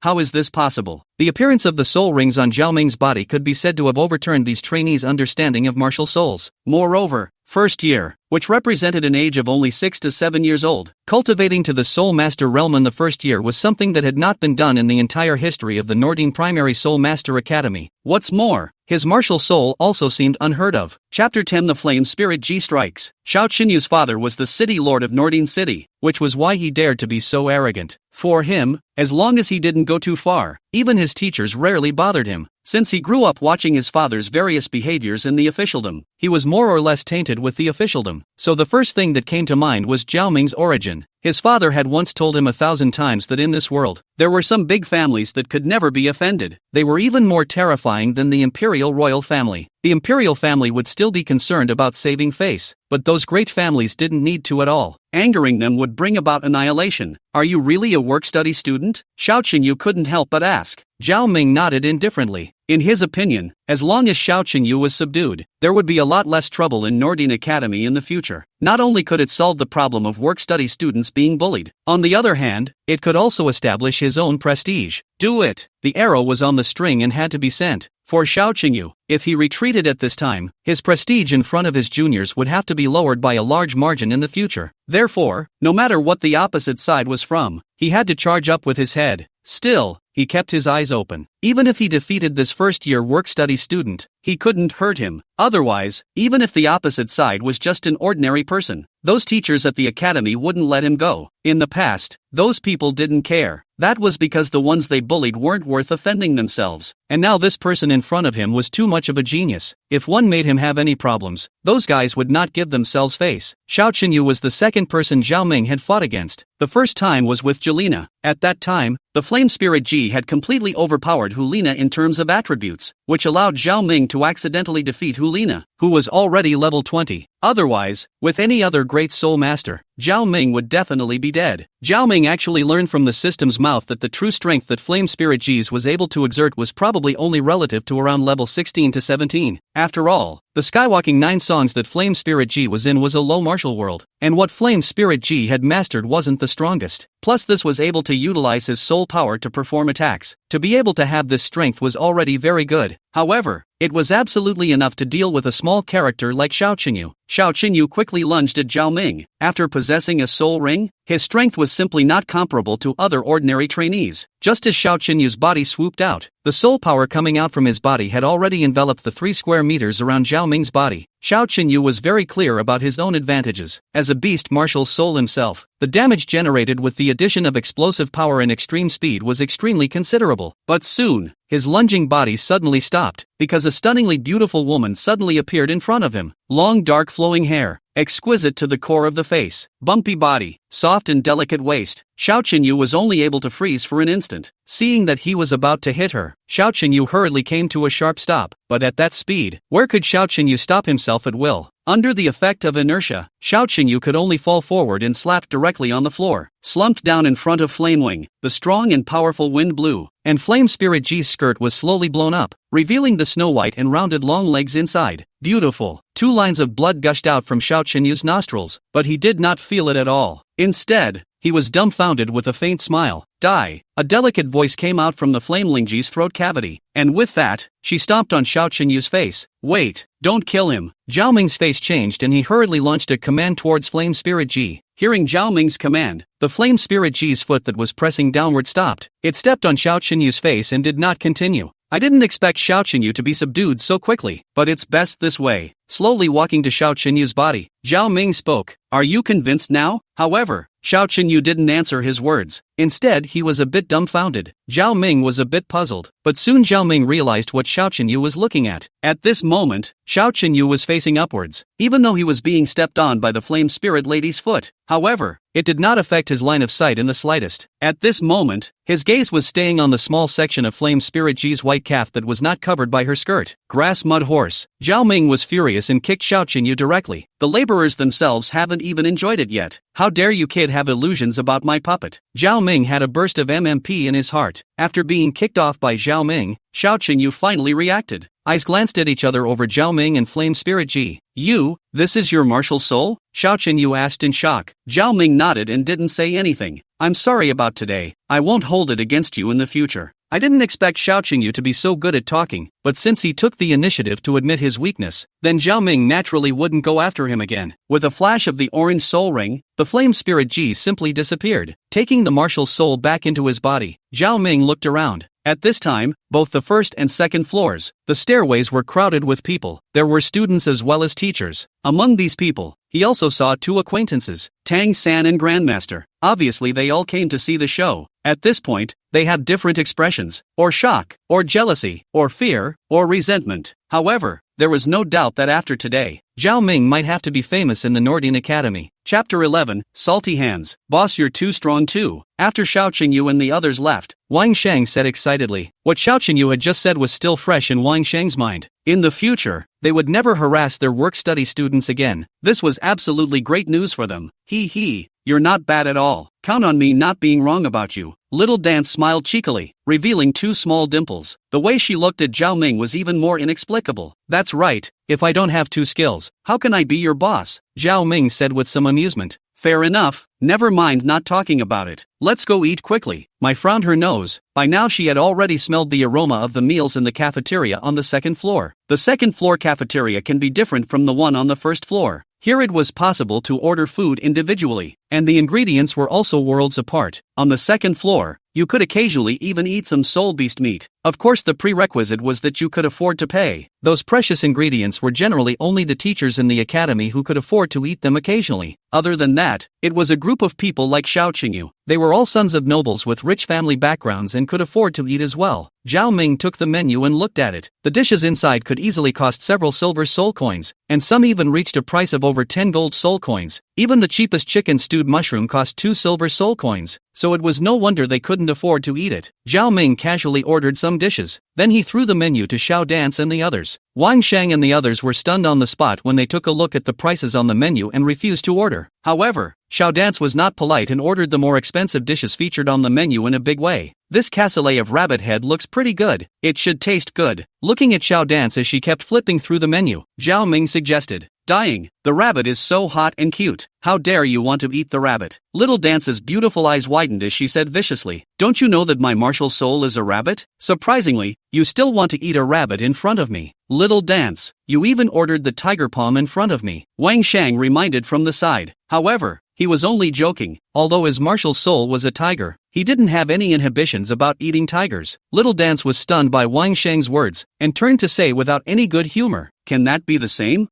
[SPEAKER 1] How is this possible? The appearance of the soul rings on Zhao Ming's body could be said to have overturned these trainees' understanding of martial souls. Moreover, first year, which represented an age of only 6 to 7 years old, cultivating to the soul master realm in the first year was something that had not been done in the entire history of the Nordine Primary Soul Master Academy. What's more, his martial soul also seemed unheard of. Chapter 10 The Flame Spirit Ji Strikes. Xiao Qinyu's father was the city lord of Nordine City, which was why he dared to be so arrogant. For him, as long as he didn't go too far, even his teachers rarely bothered him. Since he grew up watching his father's various behaviors in the officialdom, he was more or less tainted with the officialdom. So the first thing that came to mind was Zhao Ming's origin. His father had once told him 1,000 times that in this world, there were some big families that could never be offended. They were even more terrifying than the imperial royal family. The imperial family would still be concerned about saving face, but those great families didn't need to at all. Angering them would bring about annihilation. Are you really a work-study student? Xiao Qinyu couldn't help but ask. Zhao Ming nodded indifferently. In his opinion, as long as Xiao Qinyu was subdued, there would be a lot less trouble in Nordine Academy in the future. Not only could it solve the problem of work-study students being bullied, on the other hand, it could also establish his own prestige. Do it! The arrow was on the string and had to be sent. For Xiao Qinyu, if he retreated at this time, his prestige in front of his juniors would have to be lowered by a large margin in the future. Therefore, no matter what the opposite side was from, he had to charge up with his head. Still, he kept his eyes open. Even if he defeated this first-year work-study student, he couldn't hurt him. Otherwise, even if the opposite side was just an ordinary person, those teachers at the academy wouldn't let him go. In the past, those people didn't care. That was because the ones they bullied weren't worth offending themselves. And now this person in front of him was too much of a genius. If one made him have any problems, those guys would not give themselves face. Xiao Qinyu was the second person Zhao Ming had fought against. The first time was with Jelena. At that time, the Flame Spirit Ji had completely overpowered Hulina in terms of attributes, which allowed Zhao Ming to accidentally defeat Hulina, who was already level 20. Otherwise, with any other great soul master, Zhao Ming would definitely be dead. Zhao Ming actually learned from the system's mouth that the true strength that Flame Spirit Ji's was able to exert was probably only relative to around level 16 to 17. After all, the Skywalking 9 songs that Flame Spirit Ji was in was a low martial world, and what Flame Spirit Ji had mastered wasn't the strongest. Plus this was able to utilize his soul power to perform attacks. To be able to have this strength was already very good. However, it was absolutely enough to deal with a small character like Xiao Qinyu. Xiao Qinyu quickly lunged at Zhao Ming. After possessing a soul ring, his strength was simply not comparable to other ordinary trainees. Just as Xiao Qinyu's body swooped out, the soul power coming out from his body had already enveloped the 3 square meters around Zhao Ming's body. Xiao Qinyu was very clear about his own advantages. As a beast martial soul himself, the damage generated with the addition of explosive power and extreme speed was extremely considerable. But soon, his lunging body suddenly stopped, because a stunningly beautiful woman suddenly appeared in front of him. Long dark flowing hair, exquisite to the core of the face, bumpy body, soft and delicate waist. Xiao Qinyu was only able to freeze for an instant. Seeing that he was about to hit her, Xiao Qinyu hurriedly came to a sharp stop. But at that speed, where could Xiao Qinyu stop himself at will? Under the effect of inertia, Xiao Qinyu could only fall forward and slap directly on the floor. Slumped down in front of Flamewing, the strong and powerful wind blew, and Flame Spirit Ji's skirt was slowly blown up, revealing the snow-white and rounded long legs inside. Beautiful. 2 lines of blood gushed out from Xiao Qinyu's nostrils, but he did not feel it at all. Instead, he was dumbfounded with a faint smile. Die! A delicate voice came out from the Flame Lingji's throat cavity, and with that, she stomped on Xiao Qinyu's face. Wait, don't kill him. Zhao Ming's face changed and he hurriedly launched a command towards Flame Spirit Ji. Hearing Zhao Ming's command, the Flame Spirit Ji's foot that was pressing downward stopped. It stepped on Xiao Qinyu's face and did not continue. I didn't expect Xiao Qinyu to be subdued so quickly, but it's best this way. Slowly walking to Xiao Qinyu's body, Zhao Ming spoke. Are you convinced now? However, Xiao Qinyu didn't answer his words. Instead, he was a bit dumbfounded. Zhao Ming was a bit puzzled, but soon Zhao Ming realized what Xiao Qinyu was looking at. At this moment, Xiao Qinyu was facing upwards, even though he was being stepped on by the Flame Spirit Lady's foot. However, it did not affect his line of sight in the slightest. At this moment, his gaze was staying on the small section of Flame Spirit Ji's white calf that was not covered by her skirt. Grass mud horse. Zhao Ming was furious and kicked Xiao Qinyu directly. The laborers themselves haven't even enjoyed it yet. How dare you kid have illusions about my puppet? Zhao Ming had a burst of MMP in his heart. After being kicked off by Zhao Ming, Xiao Qinyu finally reacted. Eyes glanced at each other over Zhao Ming and Flame Spirit Ji. This is your martial soul? Xiao Qinyu asked in shock. Zhao Ming nodded and didn't say anything. I'm sorry about today. I won't hold it against you in the future. I didn't expect Xiao Qingyu to be so good at talking, but since he took the initiative to admit his weakness, then Zhao Ming naturally wouldn't go after him again. With a flash of the orange soul ring, the flame spirit Ji simply disappeared, taking the martial soul back into his body. Zhao Ming looked around. At this time, both the first and second floors, the stairways were crowded with people. There were students as well as teachers. Among these people, he also saw two acquaintances, Tang San and Grandmaster. Obviously they all came to see the show. At this point, they had different expressions, or shock, or jealousy, or fear, or resentment. However, there was no doubt that after today, Zhao Ming might have to be famous in the Nordian Academy. Chapter 11, Salty Hands. Boss, you're too strong too. After Xiao Qingyu and the others left, Wang Shang said excitedly. What Xiao Qingyu had just said was still fresh in Wang Shang's mind. In the future, they would never harass their work-study students again. This was absolutely great news for them. Hee, you're not bad at all. Count on me not being wrong about you. Little Dance smiled cheekily, revealing two small dimples. The way she looked at Zhao Ming was even more inexplicable. That's right, if I don't have two skills, how can I be your boss? Zhao Ming said with some amusement. Fair enough, never mind not talking about it. Let's go eat quickly. Mai frowned her nose. By now she had already smelled the aroma of the meals in the cafeteria on the second floor. The second floor cafeteria can be different from the one on the first floor. Here it was possible to order food individually, and the ingredients were also worlds apart. On the second floor, you could occasionally even eat some soul beast meat. Of course, the prerequisite was that you could afford to pay. Those precious ingredients were generally only the teachers in the academy who could afford to eat them occasionally. Other than that, it was a group of people like Xiao Qingyu. They were all sons of nobles with rich family backgrounds and could afford to eat as well. Zhao Ming took the menu and looked at it. The dishes inside could easily cost several silver soul coins, and some even reached a price of over 10 gold soul coins. Even the cheapest chicken stewed mushroom cost 2 silver soul coins, so it was no wonder they couldn't afford to eat it. Zhao Ming casually ordered some dishes. Then he threw the menu to Xiao Dance and the others. Wang Shang and the others were stunned on the spot when they took a look at the prices on the menu and refused to order. However, Xiao Dance was not polite and ordered the more expensive dishes featured on the menu in a big way. This cassoulet of rabbit head looks pretty good. It should taste good. Looking at Xiao Dance as she kept flipping through the menu, Zhao Ming suggested, dying. The rabbit is so hot and cute. How dare you want to eat the rabbit? Little Dance's beautiful eyes widened as she said viciously, don't you know that my martial soul is a rabbit? Surprisingly, you still want to eat a rabbit in front of me. Little Dance, you even ordered the tiger palm in front of me. Wang Shang reminded from the side. However, he was only joking. Although his martial soul was a tiger, he didn't have any inhibitions about eating tigers. Little Dance was stunned by Wang Shang's words, and turned to say without any good humor, can that be the same?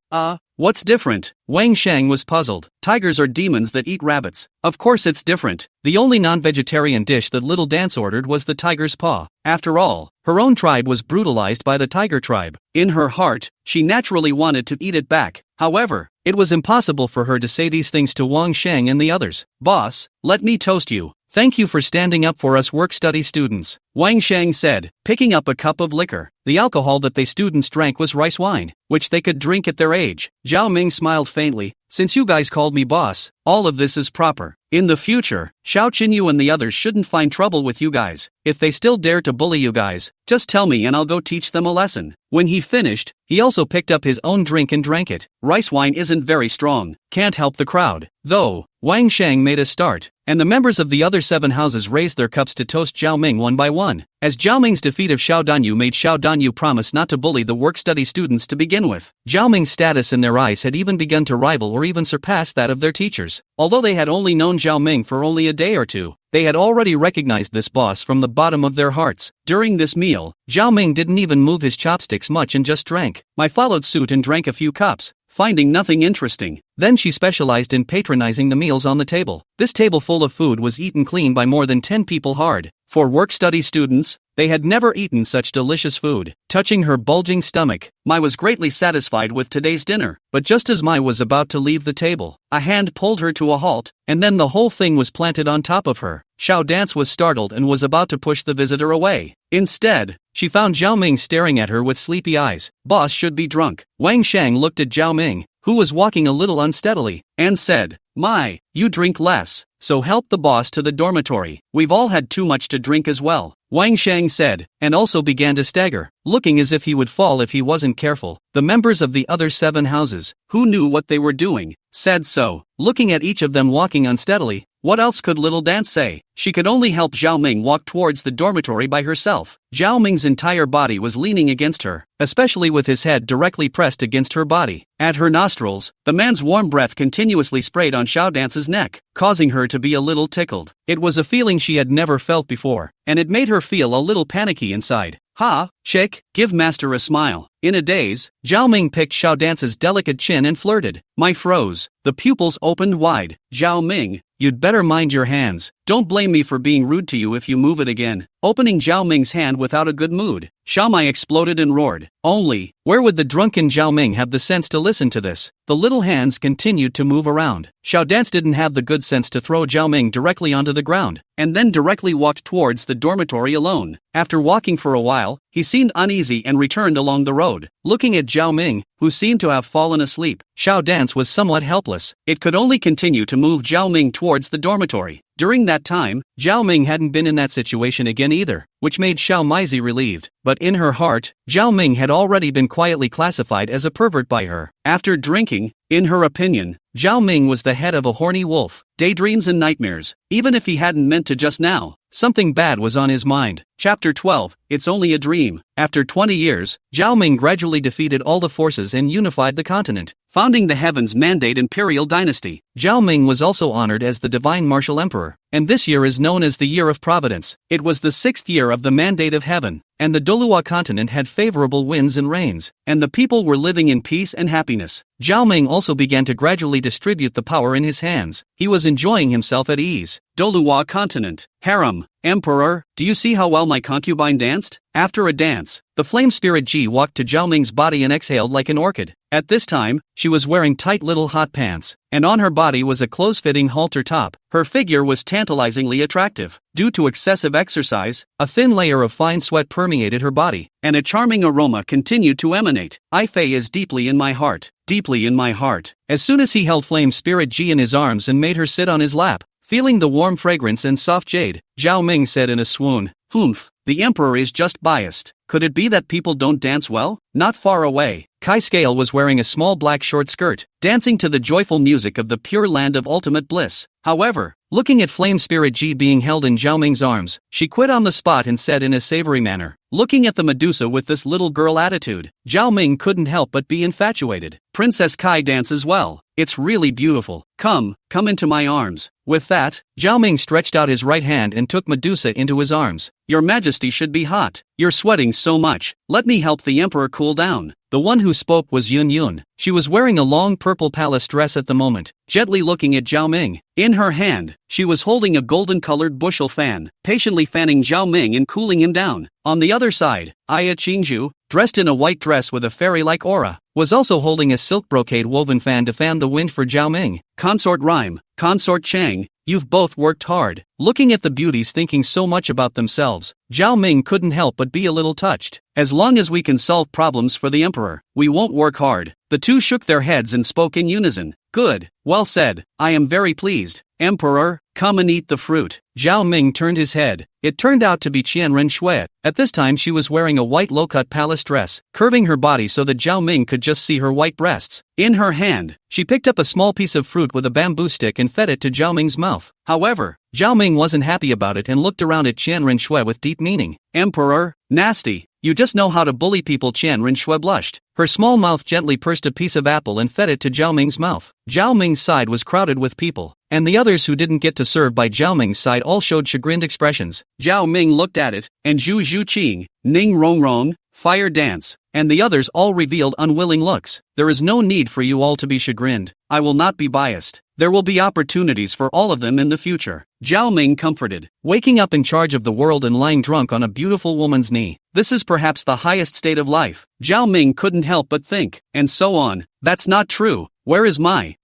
[SPEAKER 1] What's different? Wang Shang was puzzled. Tigers are demons that eat rabbits. Of course it's different. The only non-vegetarian dish that Little Dance ordered was the tiger's paw. After all, her own tribe was brutalized by the tiger tribe. In her heart, she naturally wanted to eat it back. However, it was impossible for her to say these things to Wang Shang and the others. Boss, let me toast you. Thank you for standing up for us work-study students, Wang Shang said, picking up a cup of liquor. The alcohol that they students drank was rice wine, which they could drink at their age. Zhao Ming smiled faintly. Since you guys called me boss, all of this is proper. In the future, Xiao Qingyu and the others shouldn't find trouble with you guys. If they still dare to bully you guys, just tell me and I'll go teach them a lesson. When he finished, he also picked up his own drink and drank it. Rice wine isn't very strong, can't help the crowd. Though, Wang Shang made a start, and the members of the other 7 houses raised their cups to toast Zhao Ming one by one. As Zhao Ming's defeat of Xiao Danyu made Xiao Danyu promise not to bully the work-study students to begin with, Zhao Ming's status in their eyes had even begun to rival or even surpass that of their teachers. Although they had only known Zhao Ming for only a day or two, they had already recognized this boss from the bottom of their hearts. During this meal, Zhao Ming didn't even move his chopsticks much and just drank. Mai followed suit and drank a few cups, finding nothing interesting. Then she specialized in patronizing the meals on the table. This table full of food was eaten clean by more than 10 people hard. For work-study students, they had never eaten such delicious food. Touching her bulging stomach, Mai was greatly satisfied with today's dinner. But just as Mai was about to leave the table, a hand pulled her to a halt, and then the whole thing was planted on top of her. Xiao Dance was startled and was about to push the visitor away. Instead, she found Zhao Ming staring at her with sleepy eyes. Boss should be drunk. Wang Shang looked at Zhao Ming, who was walking a little unsteadily, and said, Mai, you drink less, so help the boss to the dormitory. We've all had too much to drink as well, Wang Shang said, and also began to stagger, looking as if he would fall if he wasn't careful. The members of the other 7 houses, who knew what they were doing, said so. Looking at each of them walking unsteadily, What else could little dance say? She could only help Zhao Ming walk towards the dormitory by herself. Zhao Ming's entire body was leaning against her, especially with his head directly pressed against her body. At her nostrils, the man's warm breath continuously sprayed on Xiao Dance's neck, causing her to be a little tickled. It was a feeling she had never felt before, and it made her feel a little panicky inside. Ha, shake, give master a smile. In a daze, Zhao Ming picked Xiao Dance's delicate chin and flirted. My froze. The pupils opened wide. Zhao Ming, you'd better mind your hands. Don't blame me for being rude to you if you move it again. Opening Zhao Ming's hand without a good mood, Xiao Mai exploded and roared. Only, where would the drunken Zhao Ming have the sense to listen to this? The little hands continued to move around. Xiao Dance didn't have the good sense to throw Zhao Ming directly onto the ground, and then directly walked towards the dormitory alone. After walking for a while, he seemed uneasy and returned along the road. Looking at Zhao Ming, who seemed to have fallen asleep, Xiao Dance was somewhat helpless. It could only continue to move Zhao Ming towards the dormitory. During that time, Zhao Ming hadn't been in that situation again either, which made Xiao Maizi relieved. But in her heart, Zhao Ming had already been quietly classified as a pervert by her. After drinking, in her opinion, Zhao Ming was the head of a horny wolf, daydreams and nightmares. Even if he hadn't meant to just now, something bad was on his mind. Chapter 12, It's Only a Dream. After 20 years, Zhao Ming gradually defeated all the forces and unified the continent, founding the Heaven's Mandate Imperial Dynasty. Zhao Ming was also honored as the Divine Martial Emperor, and this year is known as the Year of Providence. It was the 6th year of the Mandate of Heaven, and the Douluo continent had favorable winds and rains, and the people were living in peace and happiness. Zhao Ming also began to gradually distribute the power in his hands. He was enjoying himself at ease. Douluo continent. Harem. Emperor, do you see how well my concubine danced? After a dance, the flame spirit Ji walked to Zhao Ming's body and exhaled like an orchid. At this time, she was wearing tight little hot pants, and on her body was a close-fitting halter top. Her figure was tantalizingly attractive. Due to excessive exercise, a thin layer of fine sweat permeated her body, and a charming aroma continued to emanate. I Fei is deeply in my heart. Deeply in my heart. As soon as he held Flame Spirit Ji in his arms and made her sit on his lap, feeling the warm fragrance and soft jade, Zhao Ming said in a swoon, "Humph, the emperor is just biased. Could it be that people don't dance well?" Not far away, Kai Scale was wearing a small black short skirt, dancing to the joyful music of the pure land of ultimate bliss. However, looking at Flame Spirit Ji being held in Zhao Ming's arms, she quit on the spot and said in a savory manner, "Looking at the Medusa with this little girl attitude, Zhao Ming couldn't help but be infatuated. Princess Kai dances well. It's really beautiful. Come into my arms." With that, Zhao Ming stretched out his right hand and took Medusa into his arms. "Your Majesty should be hot. You're sweating so much. Let me help the emperor cool down." The one who spoke was Yun Yun. She was wearing a long purple palace dress at the moment, gently looking at Zhao Ming. In her hand, she was holding a golden-colored bushel fan, patiently fanning Zhao Ming and cooling him down. On the other side, Aya Qingzhu, dressed in a white dress with a fairy-like aura, was also holding a silk brocade woven fan to fan the wind for Zhao Ming. Consort Rhyme, Consort Chang, you've both worked hard. Looking at the beauties thinking so much about themselves, Zhao Ming couldn't help but be a little touched. As long as we can solve problems for the emperor, we won't work hard. The two shook their heads and spoke in unison. Good, well said, I am very pleased. Emperor, come and eat the fruit. Zhao Ming turned his head. It turned out to be Qianren Shui. At this time she was wearing a white low-cut palace dress, curving her body so that Zhao Ming could just see her white breasts. In her hand, she picked up a small piece of fruit with a bamboo stick and fed it to Zhao Ming's mouth. However, Zhao Ming wasn't happy about it and looked around at Qianren Shui with deep meaning. Emperor, nasty. You just know how to bully people. Qianren Shui blushed. Her small mouth gently pursed a piece of apple and fed it to Zhao Ming's mouth. Zhao Ming's side was crowded with people, and the others who didn't get to serve by Zhao Ming's side all showed chagrined expressions. Zhao Ming looked at it, and Zhu Zhuqing, Ning Rongrong, Fire Dance, and the others all revealed unwilling looks. There is no need for you all to be chagrined. I will not be biased. There will be opportunities for all of them in the future. Zhao Ming comforted. Waking up in charge of the world and lying drunk on a beautiful woman's knee. This is perhaps the highest state of life. Zhao Ming couldn't help but think, and so on. That's not true. Where is my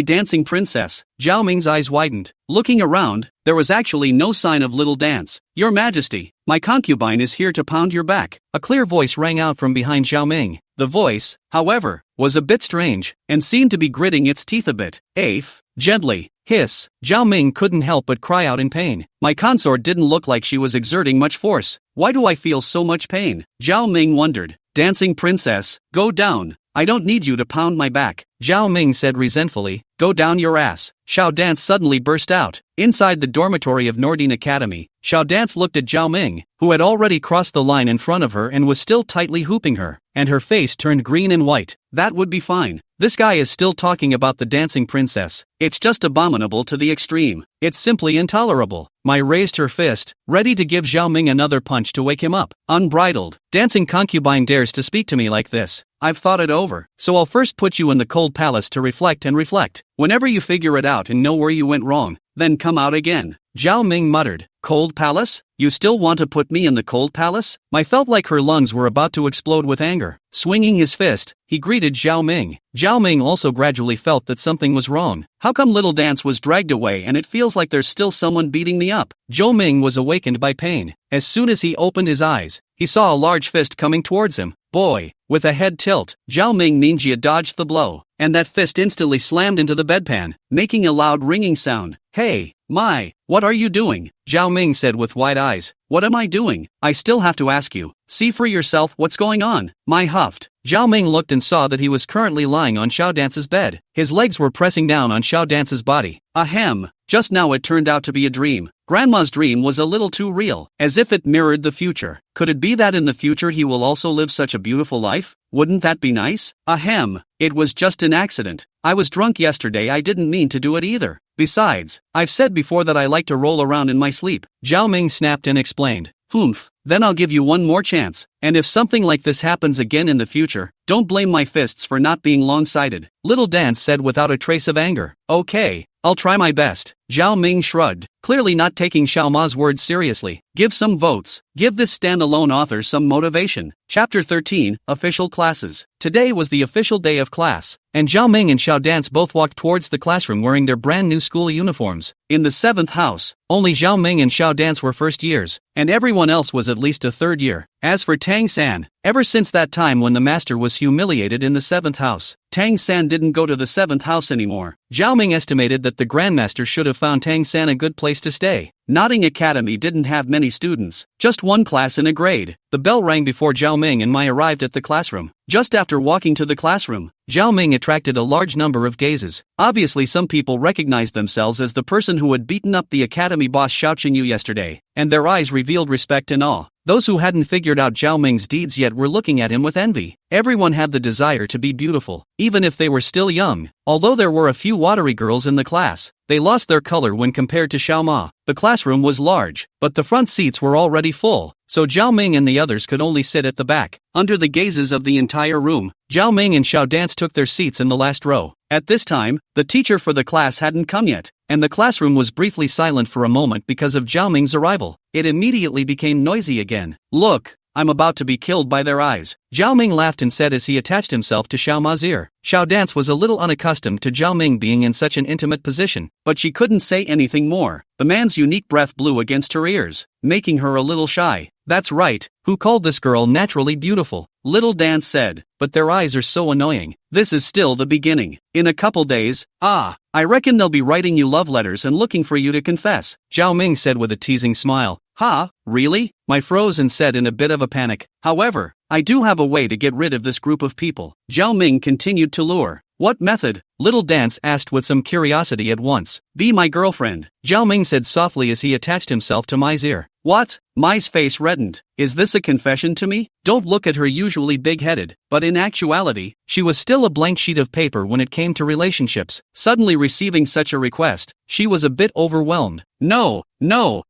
[SPEAKER 1] dancing princess? Zhao Ming's eyes widened. Looking around, there was actually no sign of little dance. Your Majesty, my concubine is here to pound your back. A clear voice rang out from behind Zhao Ming. The voice, however, was a bit strange, and seemed to be gritting its teeth a bit. Afe, gently. Hiss. Zhao Ming couldn't help but cry out in pain. My consort didn't look like she was exerting much force. Why do I feel so much pain? Zhao Ming wondered. Dancing princess, go down. I don't need you to pound my back, Zhao Ming said resentfully. Go down your ass. Xiao Dance suddenly burst out. Inside the dormitory of Nordine Academy, Xiao Dance looked at Zhao Ming, who had already crossed the line in front of her and was still tightly hooping her, and her face turned green and white. That would be fine. This guy is still talking about the dancing princess. It's just abominable to the extreme. It's simply intolerable. Mai raised her fist, ready to give Zhao Ming another punch to wake him up. Unbridled. Dancing concubine dares to speak to me like this. I've thought it over, so I'll first put you in the cold palace to reflect and reflect. Whenever you figure it out and know where you went wrong, then come out again. Zhao Ming muttered. Cold palace? You still want to put me in the cold palace? Mai felt like her lungs were about to explode with anger. Swinging his fist, he greeted Zhao Ming. Zhao Ming also gradually felt that something was wrong. How come Little Dance was dragged away and it feels like there's still someone beating me up? Zhao Ming was awakened by pain. As soon as he opened his eyes, he saw a large fist coming towards him. Boy! With a head tilt, Zhao Ming ninja dodged the blow, and that fist instantly slammed into the bedpan, making a loud ringing sound. Hey, Mai, what are you doing? Zhao Ming said with wide eyes. What am I doing? I still have to ask you. See for yourself what's going on. Mai huffed. Zhao Ming looked and saw that he was currently lying on Xiao Dance's bed. His legs were pressing down on Xiao Dance's body. Ahem. Just now it turned out to be a dream. Grandma's dream was a little too real, as if it mirrored the future. Could it be that in the future he will also live such a beautiful life? Wouldn't that be nice? Ahem. It was just an accident. I was drunk yesterday. I didn't mean to do it either. Besides, I've said before that I like to roll around in my sleep. Zhao Ming snapped and explained. Humph. Then I'll give you one more chance, and if something like this happens again in the future, don't blame my fists for not being long-sighted. Little Dance said without a trace of anger. Okay, I'll try my best. Zhao Ming shrugged, clearly not taking Xiao Ma's words seriously. Give some votes. Give this standalone author some motivation. Chapter 13, Official Classes. Today was the official day of class, and Zhao Ming and Xiao Dance both walked towards the classroom wearing their brand new school uniforms. In the 7th house, only Zhao Ming and Xiao Dance were first years, and everyone else was at least a third year. As for Tang San, ever since that time when the master was humiliated in the 7th house, Tang San didn't go to the 7th house anymore. Zhao Ming estimated that the grandmaster should have found Tang San a good place to stay. Nodding Academy didn't have many students, just one class in a grade. The bell rang before Zhao Ming and Mai arrived at the classroom. Just after walking to the classroom, Zhao Ming attracted a large number of gazes. Obviously some people recognized themselves as the person who had beaten up the academy boss Xiao Qingyu yesterday, and their eyes revealed respect and awe. Those who hadn't figured out Zhao Ming's deeds yet were looking at him with envy. Everyone had the desire to be beautiful, even if they were still young. Although there were a few watery girls in the class, they lost their color when compared to Xiao Ma. The classroom was large, but the front seats were already full, so Zhao Ming and the others could only sit at the back. Under the gazes of the entire room, Zhao Ming and Xiao Dance took their seats in the last row. At this time, the teacher for the class hadn't come yet, and the classroom was briefly silent for a moment because of Zhao Ming's arrival. It immediately became noisy again. Look, I'm about to be killed by their eyes. Zhao Ming laughed and said as he attached himself to Xiao Ma's ear. Xiao Dance was a little unaccustomed to Zhao Ming being in such an intimate position, but she couldn't say anything more. The man's unique breath blew against her ears, making her a little shy. That's right, who called this girl naturally beautiful? Little Dance said, but their eyes are so annoying. This is still the beginning. In a couple days, I reckon they'll be writing you love letters and looking for you to confess. Zhao Ming said with a teasing smile. Ha, really? Mai froze and said in a bit of a panic. However, I do have a way to get rid of this group of people. Zhao Ming continued to lure. What method? Little Dance asked with some curiosity at once. Be my girlfriend, Zhao Ming said softly as he attached himself to Mai's ear. What? Mai's face reddened. Is this a confession to me? Don't look at her usually big-headed, but in actuality, she was still a blank sheet of paper when it came to relationships. Suddenly receiving such a request, she was a bit overwhelmed. No,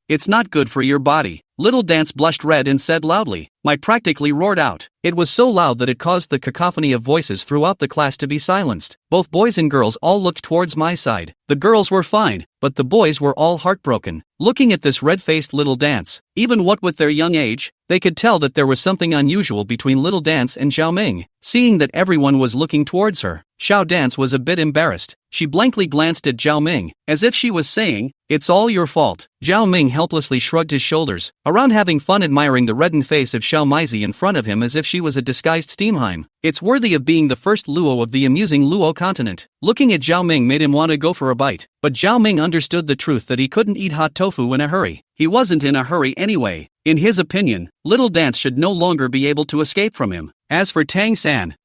[SPEAKER 1] it's not good for your body. Little Dance blushed red and said loudly. Mai practically roared out. It was so loud that it caused the cacophony of voices throughout the class to be silenced. Both boys and girls all looked towards Mai's side. The girls were fine, but the boys were all heartbroken. Looking at this red-faced Little Dance, even what with their young age, they could tell that there was something unusual between Little Dance and Zhao Ming. Seeing that everyone was looking towards her, Xiao Dance was a bit embarrassed. She blankly glanced at Zhao Ming, as if she was saying, "It's all your fault." Zhao Ming helplessly shrugged his shoulders, around having fun admiring the reddened face of Xiao Maizi in front of him as if she was a disguised Steamheim. It's worthy of being the first Luo of the amusing Luo continent. Looking at Zhao Ming made him want to go for a bite, but Zhao Ming understood the truth that he couldn't eat hot tofu in a hurry. He wasn't in a hurry anyway. In his opinion, Little Dance should no longer be able to escape from him. As for Tang San,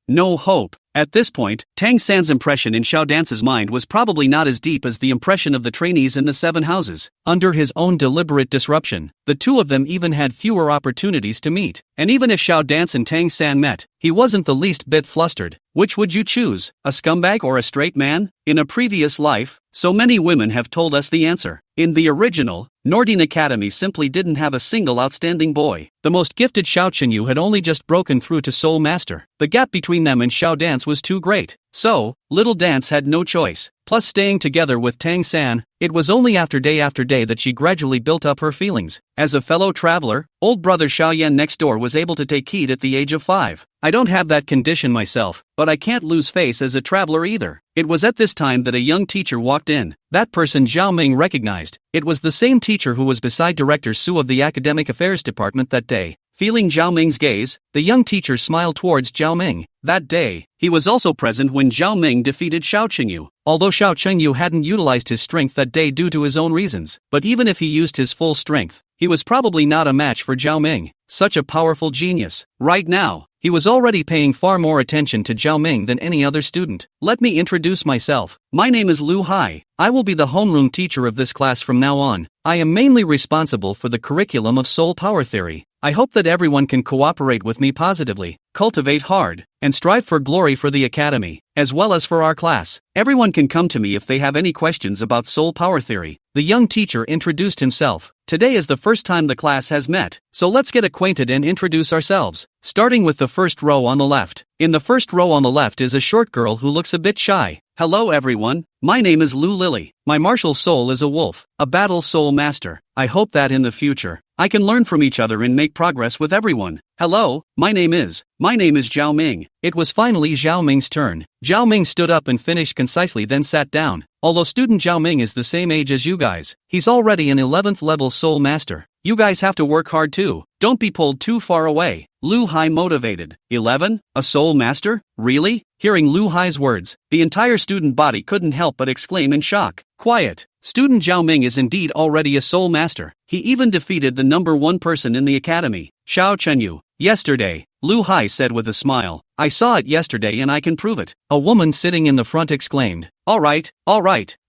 [SPEAKER 1] No hope. At this point, Tang San's impression in Xiao Dance's mind was probably not as deep as the impression of the trainees in the 7 houses. Under his own deliberate disruption, the two of them even had fewer opportunities to meet. And even if Xiao Dance and Tang San met, he wasn't the least bit flustered. Which would you choose, a scumbag or a straight man? In a previous life, so many women have told us the answer. In the original, Nordine Academy simply didn't have a single outstanding boy. The most gifted Xiao Chenyu had only just broken through to Soul Master. The gap between them and Xiao Dance was too great. So, little Dance had no choice. Plus staying together with Tang San, it was only after day that she gradually built up her feelings. As a fellow traveler, old brother Xiao Yan next door was able to take heat at the age of 5. I don't have that condition myself, but I can't lose face as a traveler either. It was at this time that a young teacher walked in. That person Zhao Ming recognized. It was the same teacher who was beside Director Su of the Academic Affairs Department that day. Feeling Zhao Ming's gaze, the young teacher smiled towards Zhao Ming. That day, he was also present when Zhao Ming defeated Xiao Chenyu. Although Xiao Chenyu hadn't utilized his strength that day due to his own reasons, but even if he used his full strength, he was probably not a match for Zhao Ming. Such a powerful genius. Right now, he was already paying far more attention to Zhao Ming than any other student. Let me introduce myself. My name is Lu Hai. I will be the homeroom teacher of this class from now on. I am mainly responsible for the curriculum of soul power theory. I hope that everyone can cooperate with me positively, cultivate hard, and strive for glory for the academy, as well as for our class. Everyone can come to me if they have any questions about soul power theory. The young teacher introduced himself. Today is the first time the class has met, so let's get acquainted and introduce ourselves. Starting with the first row on the left. In the first row on the left is a short girl who looks a bit shy. Hello everyone, my name is Lu Lily. My martial soul is a wolf, a battle soul master. I hope that in the future, I can learn from each other and make progress with everyone. Hello, my name is Zhao Ming. It was finally Zhao Ming's turn. Zhao Ming stood up and finished concisely, then sat down. Although student Zhao Ming is the same age as you guys, he's already an 11th level soul master. You guys have to work hard too. Don't be pulled too far away. Lu Hai motivated. 11? A soul master? Really? Hearing Lu Hai's words, the entire student body couldn't help but exclaim in shock. Quiet. Student Zhao Ming is indeed already a soul master. He even defeated the number 1 person in the academy, Xiao Chenyu. Yesterday, Lu Hai said with a smile. I saw it yesterday and I can prove it. A woman sitting in the front exclaimed. All right,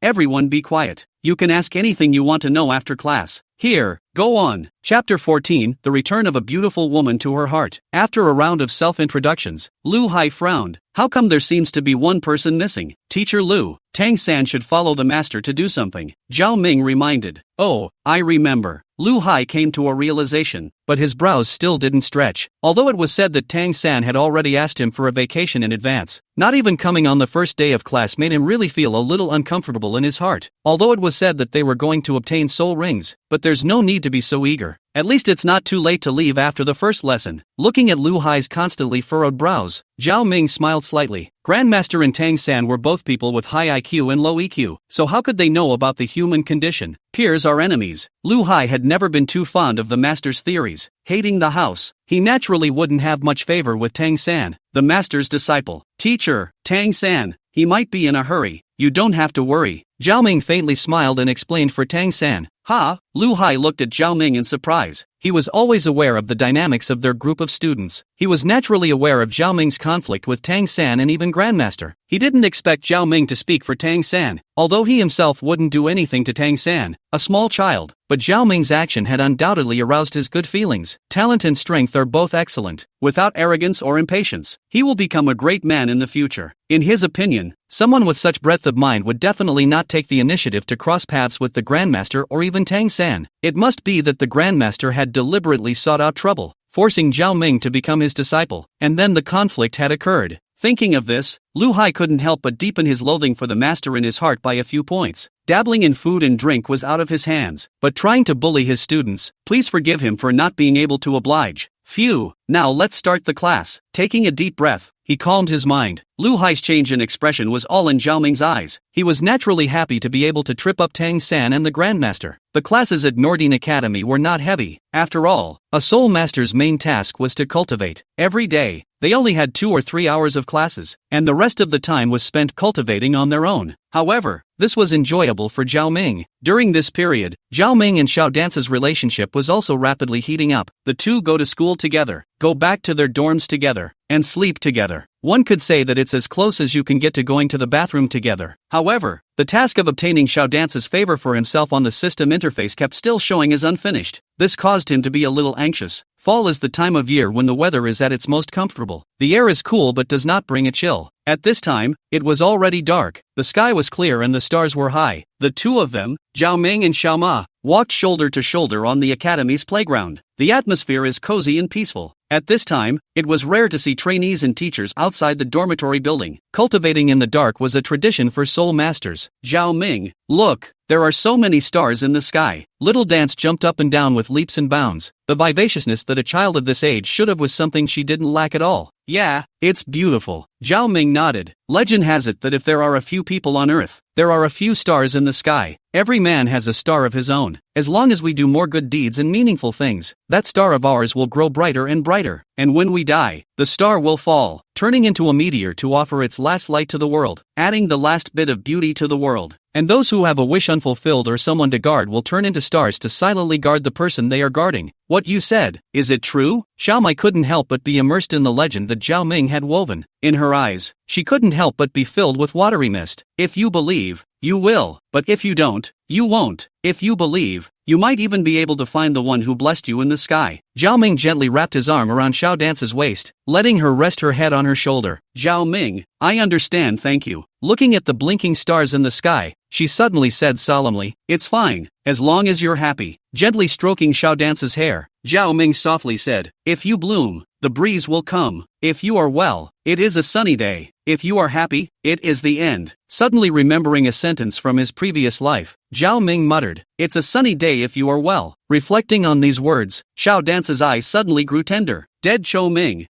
[SPEAKER 1] everyone be quiet. You can ask anything you want to know after class. Here, go on. Chapter 14, The Return of a Beautiful Woman to Her Heart. After a round of self-introductions, Lu Hai frowned. How come there seems to be one person missing? Teacher Lu, Tang San should follow the master to do something. Zhao Ming reminded. Oh, I remember. Lu Hai came to a realization, but his brows still didn't stretch. Although it was said that Tang San had already asked him for a vacation in advance, not even coming on the first day of class made him really feel a little uncomfortable in his heart. Although it was said that they were going to obtain soul rings, but there's no need to be so eager. At least it's not too late to leave after the first lesson. Looking at Lu Hai's constantly furrowed brows, Zhao Ming smiled slightly. Grandmaster and Tang San were both people with high IQ and low EQ, so how could they know about the human condition? Peers are enemies. Lu Hai had never been too fond of the master's theories. Hating the house, he naturally wouldn't have much favor with Tang San, the master's disciple. Teacher, Tang San, he might be in a hurry. You don't have to worry. Zhao Ming faintly smiled and explained for Tang San. Ha! Lu Hai looked at Zhao Ming in surprise. He was always aware of the dynamics of their group of students. He was naturally aware of Zhao Ming's conflict with Tang San and even Grandmaster. He didn't expect Zhao Ming to speak for Tang San, although he himself wouldn't do anything to Tang San, a small child. But Zhao Ming's action had undoubtedly aroused his good feelings. Talent and strength are both excellent. Without arrogance or impatience, he will become a great man in the future. In his opinion, someone with such breadth of mind would definitely not take the initiative to cross paths with the Grandmaster or even Tang San. It must be that the Grandmaster had deliberately sought out trouble, forcing Zhao Ming to become his disciple, and then the conflict had occurred. Thinking of this, Lu Hai couldn't help but deepen his loathing for the master in his heart by a few points. Dabbling in food and drink was out of his hands, but trying to bully his students, please forgive him for not being able to oblige. Phew, now let's start the class. Taking a deep breath, he calmed his mind. Lu Hai's change in expression was all in Zhao Ming's eyes. He was naturally happy to be able to trip up Tang San and the Grandmaster. The classes at Nordine Academy were not heavy. After all, a soul master's main task was to cultivate. Every day, they only had 2 or 3 hours of classes, and the rest of the time was spent cultivating on their own. However, this was enjoyable for Zhao Ming. During this period, Zhao Ming and Xiao Dance's relationship was also rapidly heating up. The two go to school together, go back to their dorms together, and sleep together. One could say that it's as close as you can get to going to the bathroom together. However, the task of obtaining Xiao Dance's favor for himself on the system interface kept still showing as unfinished. This caused him to be a little anxious. Fall is the time of year when the weather is at its most comfortable. The air is cool but does not bring a chill. At this time, it was already dark, the sky was clear and the stars were high. The two of them, Zhao Ming and Xiao Ma, walked shoulder to shoulder on the academy's playground. The atmosphere is cozy and peaceful. At this time, it was rare to see trainees and teachers outside the dormitory building. Cultivating in the dark was a tradition for soul masters. Zhao Ming, look, there are so many stars in the sky. Little Dance jumped up and down with leaps and bounds. The vivaciousness that a child of this age should have was something she didn't lack at all. Yeah, it's beautiful. Zhao Ming nodded. Legend has it that if there are a few people on Earth, there are a few stars in the sky. Every man has a star of his own. As long as we do more good deeds and meaningful things, that star of ours will grow brighter and brighter. And when we die, the star will fall, turning into a meteor to offer its last light to the world, adding the last bit of beauty to the world. And those who have a wish unfulfilled or someone to guard will turn into stars to silently guard the person they are guarding. What you said, is it true? Xiao Mai couldn't help but be immersed in the legend that Zhao Ming had woven. In her eyes, she couldn't help but be filled with watery mist. If you believe, you will, but if you don't, you won't. If you believe, you might even be able to find the one who blessed you in the sky. Zhao Ming gently wrapped his arm around Xiao Dance's waist, letting her rest her head on her shoulder. Zhao Ming, I understand, thank you. Looking at the blinking stars in the sky, she suddenly said solemnly, it's fine, as long as you're happy. Gently stroking Xiao Dance's hair, Zhao Ming softly said, if you bloom, the breeze will come. If you are well, it is a sunny day. If you are happy, it is the end. Suddenly remembering a sentence from his previous life, Zhao Ming muttered, it's a sunny day if you are well. Reflecting on these words, Xiao Dance's eyes suddenly grew tender. Dead Zhao Ming,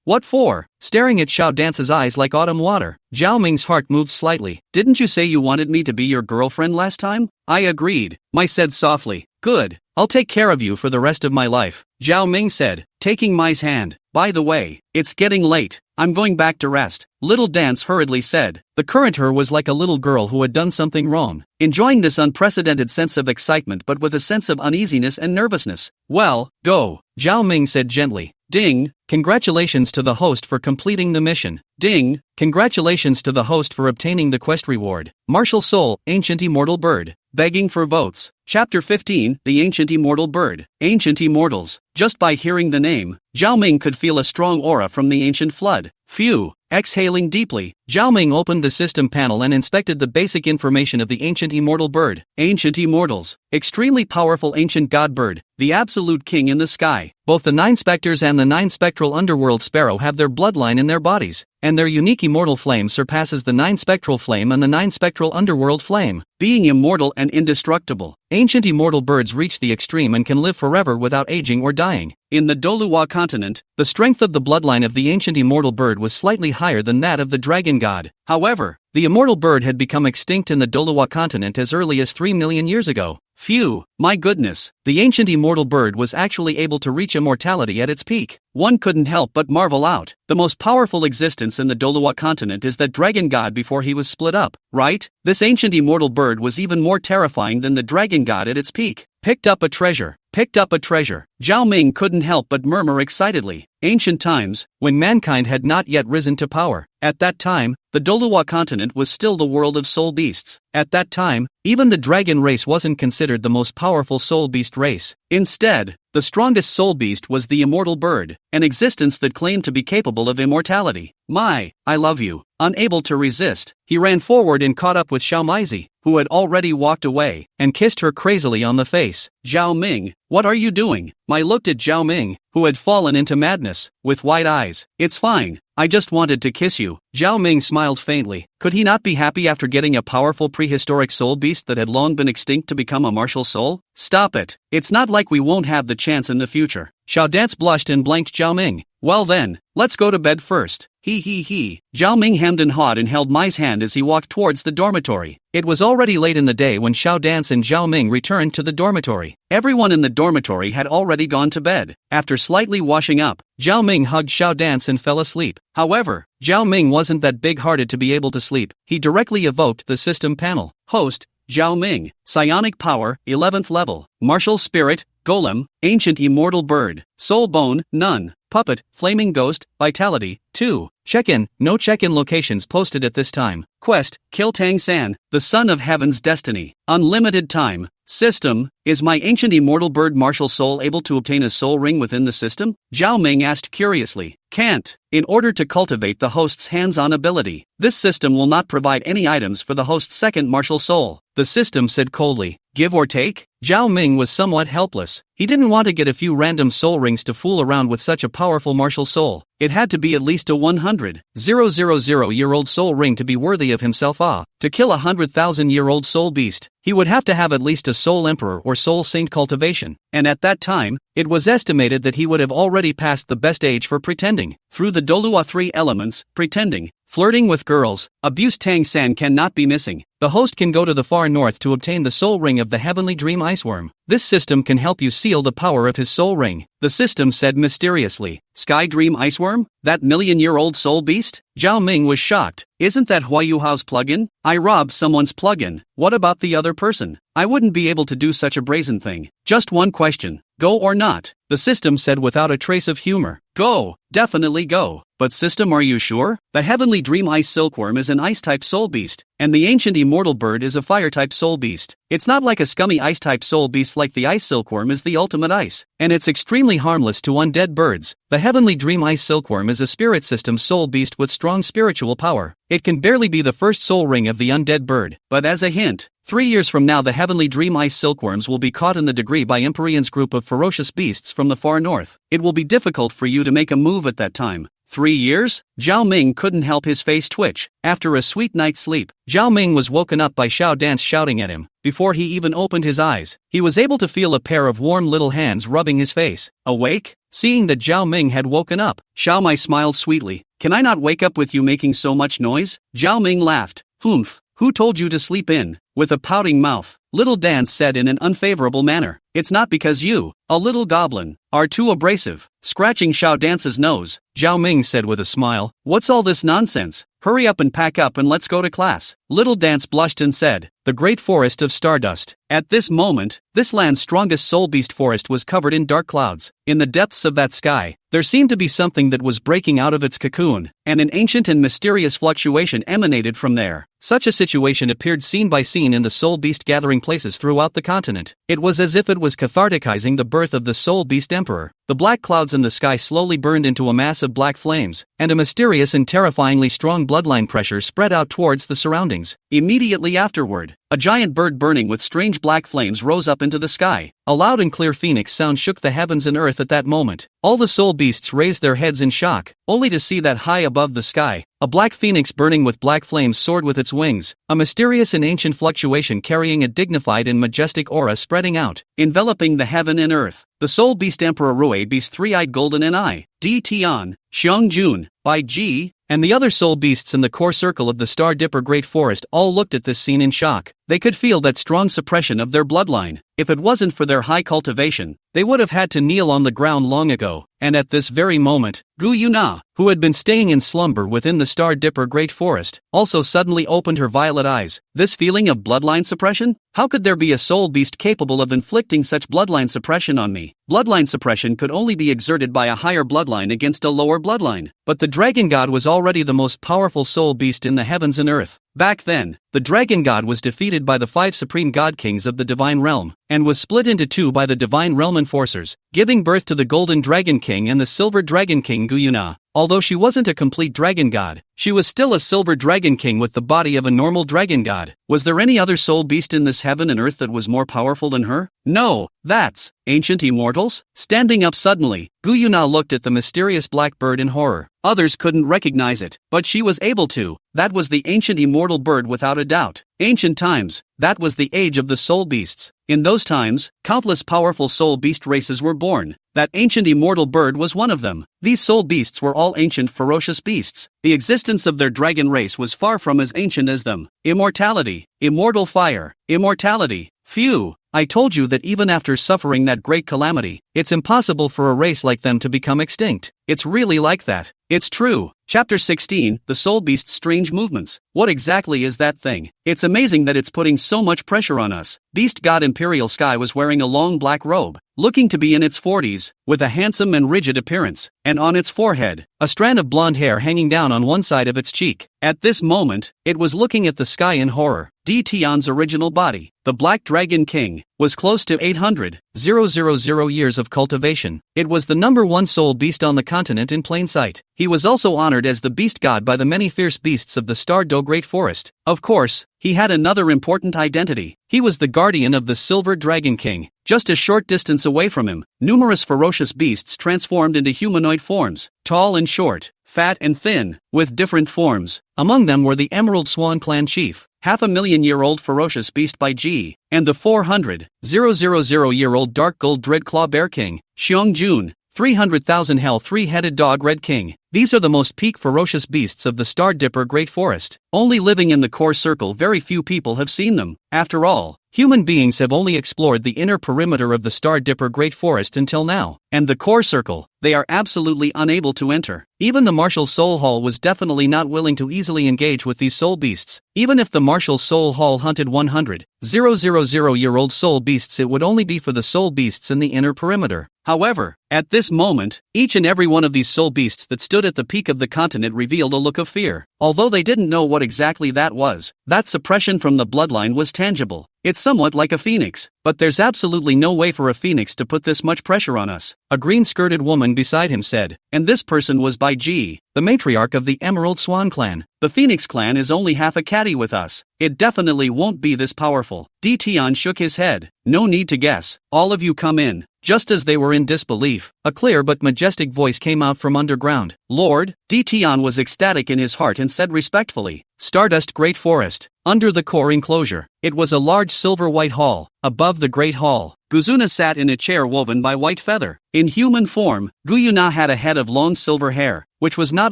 [SPEAKER 1] what for? Staring at Xiao Dance's eyes like autumn water, Zhao Ming's heart moved slightly. Didn't you say you wanted me to be your girlfriend last time? I agreed, Mai said softly. Good, I'll take care of you for the rest of my life, Zhao Ming said, taking Mai's hand. By the way, it's getting late, I'm going back to rest, Little Dance hurriedly said. The current her was like a little girl who had done something wrong, enjoying this unprecedented sense of excitement but with a sense of uneasiness and nervousness. Well, go, Zhao Ming said gently. Ding, congratulations to the host for completing the mission. Ding, congratulations to the host for obtaining the quest reward. Martial Soul, Ancient Immortal Bird. Begging for votes. Chapter 15, The Ancient Immortal Bird. Ancient Immortals. Just by hearing the name, Zhao Ming could feel a strong aura from the ancient flood. Phew. Exhaling deeply, Zhao Ming opened the system panel and inspected the basic information of the Ancient Immortal Bird. Ancient Immortals. Extremely powerful ancient god bird, the absolute king in the sky. Both the 9 specters and the 9 spectral underworld sparrow have their bloodline in their bodies, and their unique immortal flame surpasses the 9 spectral flame and the 9 spectral underworld flame. Being immortal and indestructible, ancient immortal birds reach the extreme and can live forever without aging or dying. In the Douluo continent, the strength of the bloodline of the ancient immortal bird was slightly higher than that of the dragon god. However, the immortal bird had become extinct in the Douluo continent as early as 3 million years ago. Phew, my goodness, the ancient immortal bird was actually able to reach immortality at its peak. One couldn't help but marvel out. The most powerful existence in the Douluo continent is that dragon god before he was split up, right? This ancient immortal bird was even more terrifying than the dragon god at its peak. Picked up a treasure. Picked up a treasure. Zhao Ming couldn't help but murmur excitedly. Ancient times, when mankind had not yet risen to power. At that time, the Douluo continent was still the world of soul beasts. At that time, even the dragon race wasn't considered the most powerful soul beast race. Instead, the strongest soul beast was the immortal bird, an existence that claimed to be capable of immortality. My, I love you. Unable to resist, he ran forward and caught up with Xiao Maizi, who had already walked away, and kissed her crazily on the face. Zhao Ming, what are you doing? Mai looked at Zhao Ming, who had fallen into madness, with wide eyes. It's fine, I just wanted to kiss you. Zhao Ming smiled faintly. Could he not be happy after getting a powerful prehistoric soul beast that had long been extinct to become a martial soul? Stop it, it's not like we won't have the chance in the future. Xiao Dance blushed and blanked Zhao Ming. Well then, let's go to bed first. He. Zhao Ming hemmed and hawed and held Mai's hand as he walked towards the dormitory. It was already late in the day when Xiao Dance and Zhao Ming returned to the dormitory. Everyone in the dormitory had already gone to bed. After slightly washing up, Zhao Ming hugged Xiao Dance and fell asleep. However, Zhao Ming wasn't that big-hearted to be able to sleep. He directly evoked the system panel. Host, Zhao Ming, psionic power, 11th level, martial spirit, golem, ancient immortal bird, soul bone, none, puppet, flaming ghost, vitality, 2. Check-in, no check-in locations posted at this time. Quest, kill Tang San, the son of heaven's destiny. Unlimited time. System, is my ancient immortal bird martial soul able to obtain a soul ring within the system? Zhao Ming asked curiously. Can't. In order to cultivate the host's hands-on ability, this system will not provide any items for the host's second martial soul. The system said coldly. Give or take? Zhao Ming was somewhat helpless. He didn't want to get a few random soul rings to fool around with such a powerful martial soul. It had to be at least a 100,000-year-old soul ring to be worthy of himself. To kill a 100,000-year-old soul beast, he would have to have at least a soul emperor or soul saint cultivation, and at that time, it was estimated that he would have already passed the best age for pretending. Through the Douluo 3 elements, pretending, flirting with girls, abuse Tang San cannot be missing. The host can go to the far north to obtain the soul ring of the heavenly dream iceworm. This system can help you seal the power of his soul ring. The system said mysteriously. Sky Dream Iceworm? That million-year-old soul beast? Zhao Ming was shocked. Isn't that Huayuhao's plugin? I robbed someone's plugin. What about the other person? I wouldn't be able to do such a brazen thing. Just one question. Go or not? The system said without a trace of humor. Go. Definitely go. But system, are you sure? The heavenly dream ice silkworm is an ice-type soul beast, and the ancient immortal bird is a fire-type soul beast. It's not like a scummy ice-type soul beast like the ice silkworm is the ultimate ice, and it's extremely harmless to undead birds. The heavenly dream ice silkworm is a spirit system soul beast with strong spiritual power. It can barely be the first soul ring of the undead bird, but as a hint, 3 years from now the heavenly dream ice silkworms will be caught in the degree by Empyrean's group of ferocious beasts from the far north. It will be difficult for you to make a move at that time. 3 years? Zhao Ming couldn't help his face twitch. After a sweet night's sleep, Zhao Ming was woken up by Xiao Dance shouting at him. Before he even opened his eyes, he was able to feel a pair of warm little hands rubbing his face. Awake? Seeing that Zhao Ming had woken up, Xiao Mai smiled sweetly. Can I not wake up with you making so much noise? Zhao Ming laughed. Humph. Who told you to sleep in? With a pouting mouth, Little Dance said in an unfavorable manner. It's not because you, a little goblin, are too abrasive. Scratching Xiao Dance's nose, Zhao Ming said with a smile. What's all this nonsense? Hurry up and pack up and let's go to class. Little Dance blushed and said, the great forest of stardust. At this moment, this land's strongest soul beast forest was covered in dark clouds. In the depths of that sky, there seemed to be something that was breaking out of its cocoon, and an ancient and mysterious fluctuation emanated from there. Such a situation appeared scene by scene in the soul beast gathering places throughout the continent. It was as if it was catharticizing the birth of the soul beast emperor. The black clouds in the sky slowly burned into a mass of black flames, and a mysterious and terrifyingly strong bloodline pressure spread out towards the surroundings. Immediately afterward, a giant bird burning with strange black flames rose up into the sky. A loud and clear phoenix sound shook the heavens and earth at that moment. All the soul beasts raised their heads in shock, only to see that high above the sky, a black phoenix burning with black flames soared with its wings, a mysterious and ancient fluctuation carrying a dignified and majestic aura spreading out, enveloping the heaven and earth. The soul beast Emperor Rui Beast Three-Eyed Golden and I, D. Tian, Xiong Jun, Bai Ji, and the other soul beasts in the core circle of the Star Dipper Great Forest all looked at this scene in shock. They could feel that strong suppression of their bloodline. If it wasn't for their high cultivation, they would have had to kneel on the ground long ago. And at this very moment, Gu Yuna, who had been staying in slumber within the Star Dipper Great Forest, also suddenly opened her violet eyes. This feeling of bloodline suppression? How could there be a soul beast capable of inflicting such bloodline suppression on me? Bloodline suppression could only be exerted by a higher bloodline against a lower bloodline. But the dragon god was already the most powerful soul beast in the heavens and earth. Back then, the dragon god was defeated by the 5 supreme god kings of the divine realm, and was split into 2 by the divine realm enforcers, giving birth to the golden dragon king and the silver dragon king Guyuna. Although she wasn't a complete dragon god, she was still a silver dragon king with the body of a normal dragon god. Was there any other soul beast in this heaven and earth that was more powerful than her? No, that's ancient immortals? Standing up suddenly, Guyuna looked at the mysterious black bird in horror. Others couldn't recognize it, but she was able to. That was the ancient immortal bird without a doubt. Ancient times, that was the age of the soul beasts. In those times, countless powerful soul beast races were born. That ancient immortal bird was one of them. These soul beasts were all ancient ferocious beasts. The existence of their dragon race was far from as ancient as them. Immortality, immortal fire, immortality. Phew, I told you that even after suffering that great calamity, it's impossible for a race like them to become extinct. It's really like that. It's true. Chapter 16, The Soul Beast's Strange Movements. What exactly is that thing? It's amazing that it's putting so much pressure on us. Beast God Imperial Sky was wearing a long black robe, looking to be in its 40s, with a handsome and rigid appearance, and on its forehead, a strand of blonde hair hanging down on one side of its cheek. At this moment, it was looking at the sky in horror. Tian's original body, the Black Dragon King, was close to 800,000 years of cultivation. It was the #1 soul beast on the continent in plain sight. He was also honored as the beast god by the many fierce beasts of the Star Do Great Forest. Of course, he had another important identity. He was the guardian of the Silver Dragon King. Just a short distance away from him, numerous ferocious beasts transformed into humanoid forms, tall and short, fat and thin, with different forms. Among them were the Emerald Swan Clan chief, 500,000-year-old ferocious beast by G, and the 400,000-year-old Dark Gold Dreadclaw Bear King, Xiong Jun, 300,000 Hell Three-Headed Dog Red King. These are the most peak ferocious beasts of the Star Dipper Great Forest. Only living in the core circle, very few people have seen them. After all, human beings have only explored the inner perimeter of the Star Dipper Great Forest until now, and the core circle, they are absolutely unable to enter. Even the Martial Soul Hall was definitely not willing to easily engage with these soul beasts. Even if the Martial Soul Hall hunted 100,000-year-old soul beasts, it would only be for the soul beasts in the inner perimeter. However, at this moment, each and every one of these soul beasts that stood at the peak of the continent revealed a look of fear. Although they didn't know what exactly that was, that suppression from the bloodline was tangible. It's somewhat like a phoenix, but there's absolutely no way for a phoenix to put this much pressure on us, a green-skirted woman beside him said, and this person was Bai Ji, the matriarch of the Emerald Swan Clan. The Phoenix Clan is only half a catty with us. It definitely won't be this powerful. Tian shook his head. No need to guess. All of you come in. Just as they were in disbelief, a clear but majestic voice came out from underground. Lord, Tian was ecstatic in his heart and said respectfully, Stardust Great Forest. Under the core enclosure, it was a large silver-white hall. Above the great hall, Guzuna sat in a chair woven by white feather. In human form, Guyuna had a head of long silver hair, which was not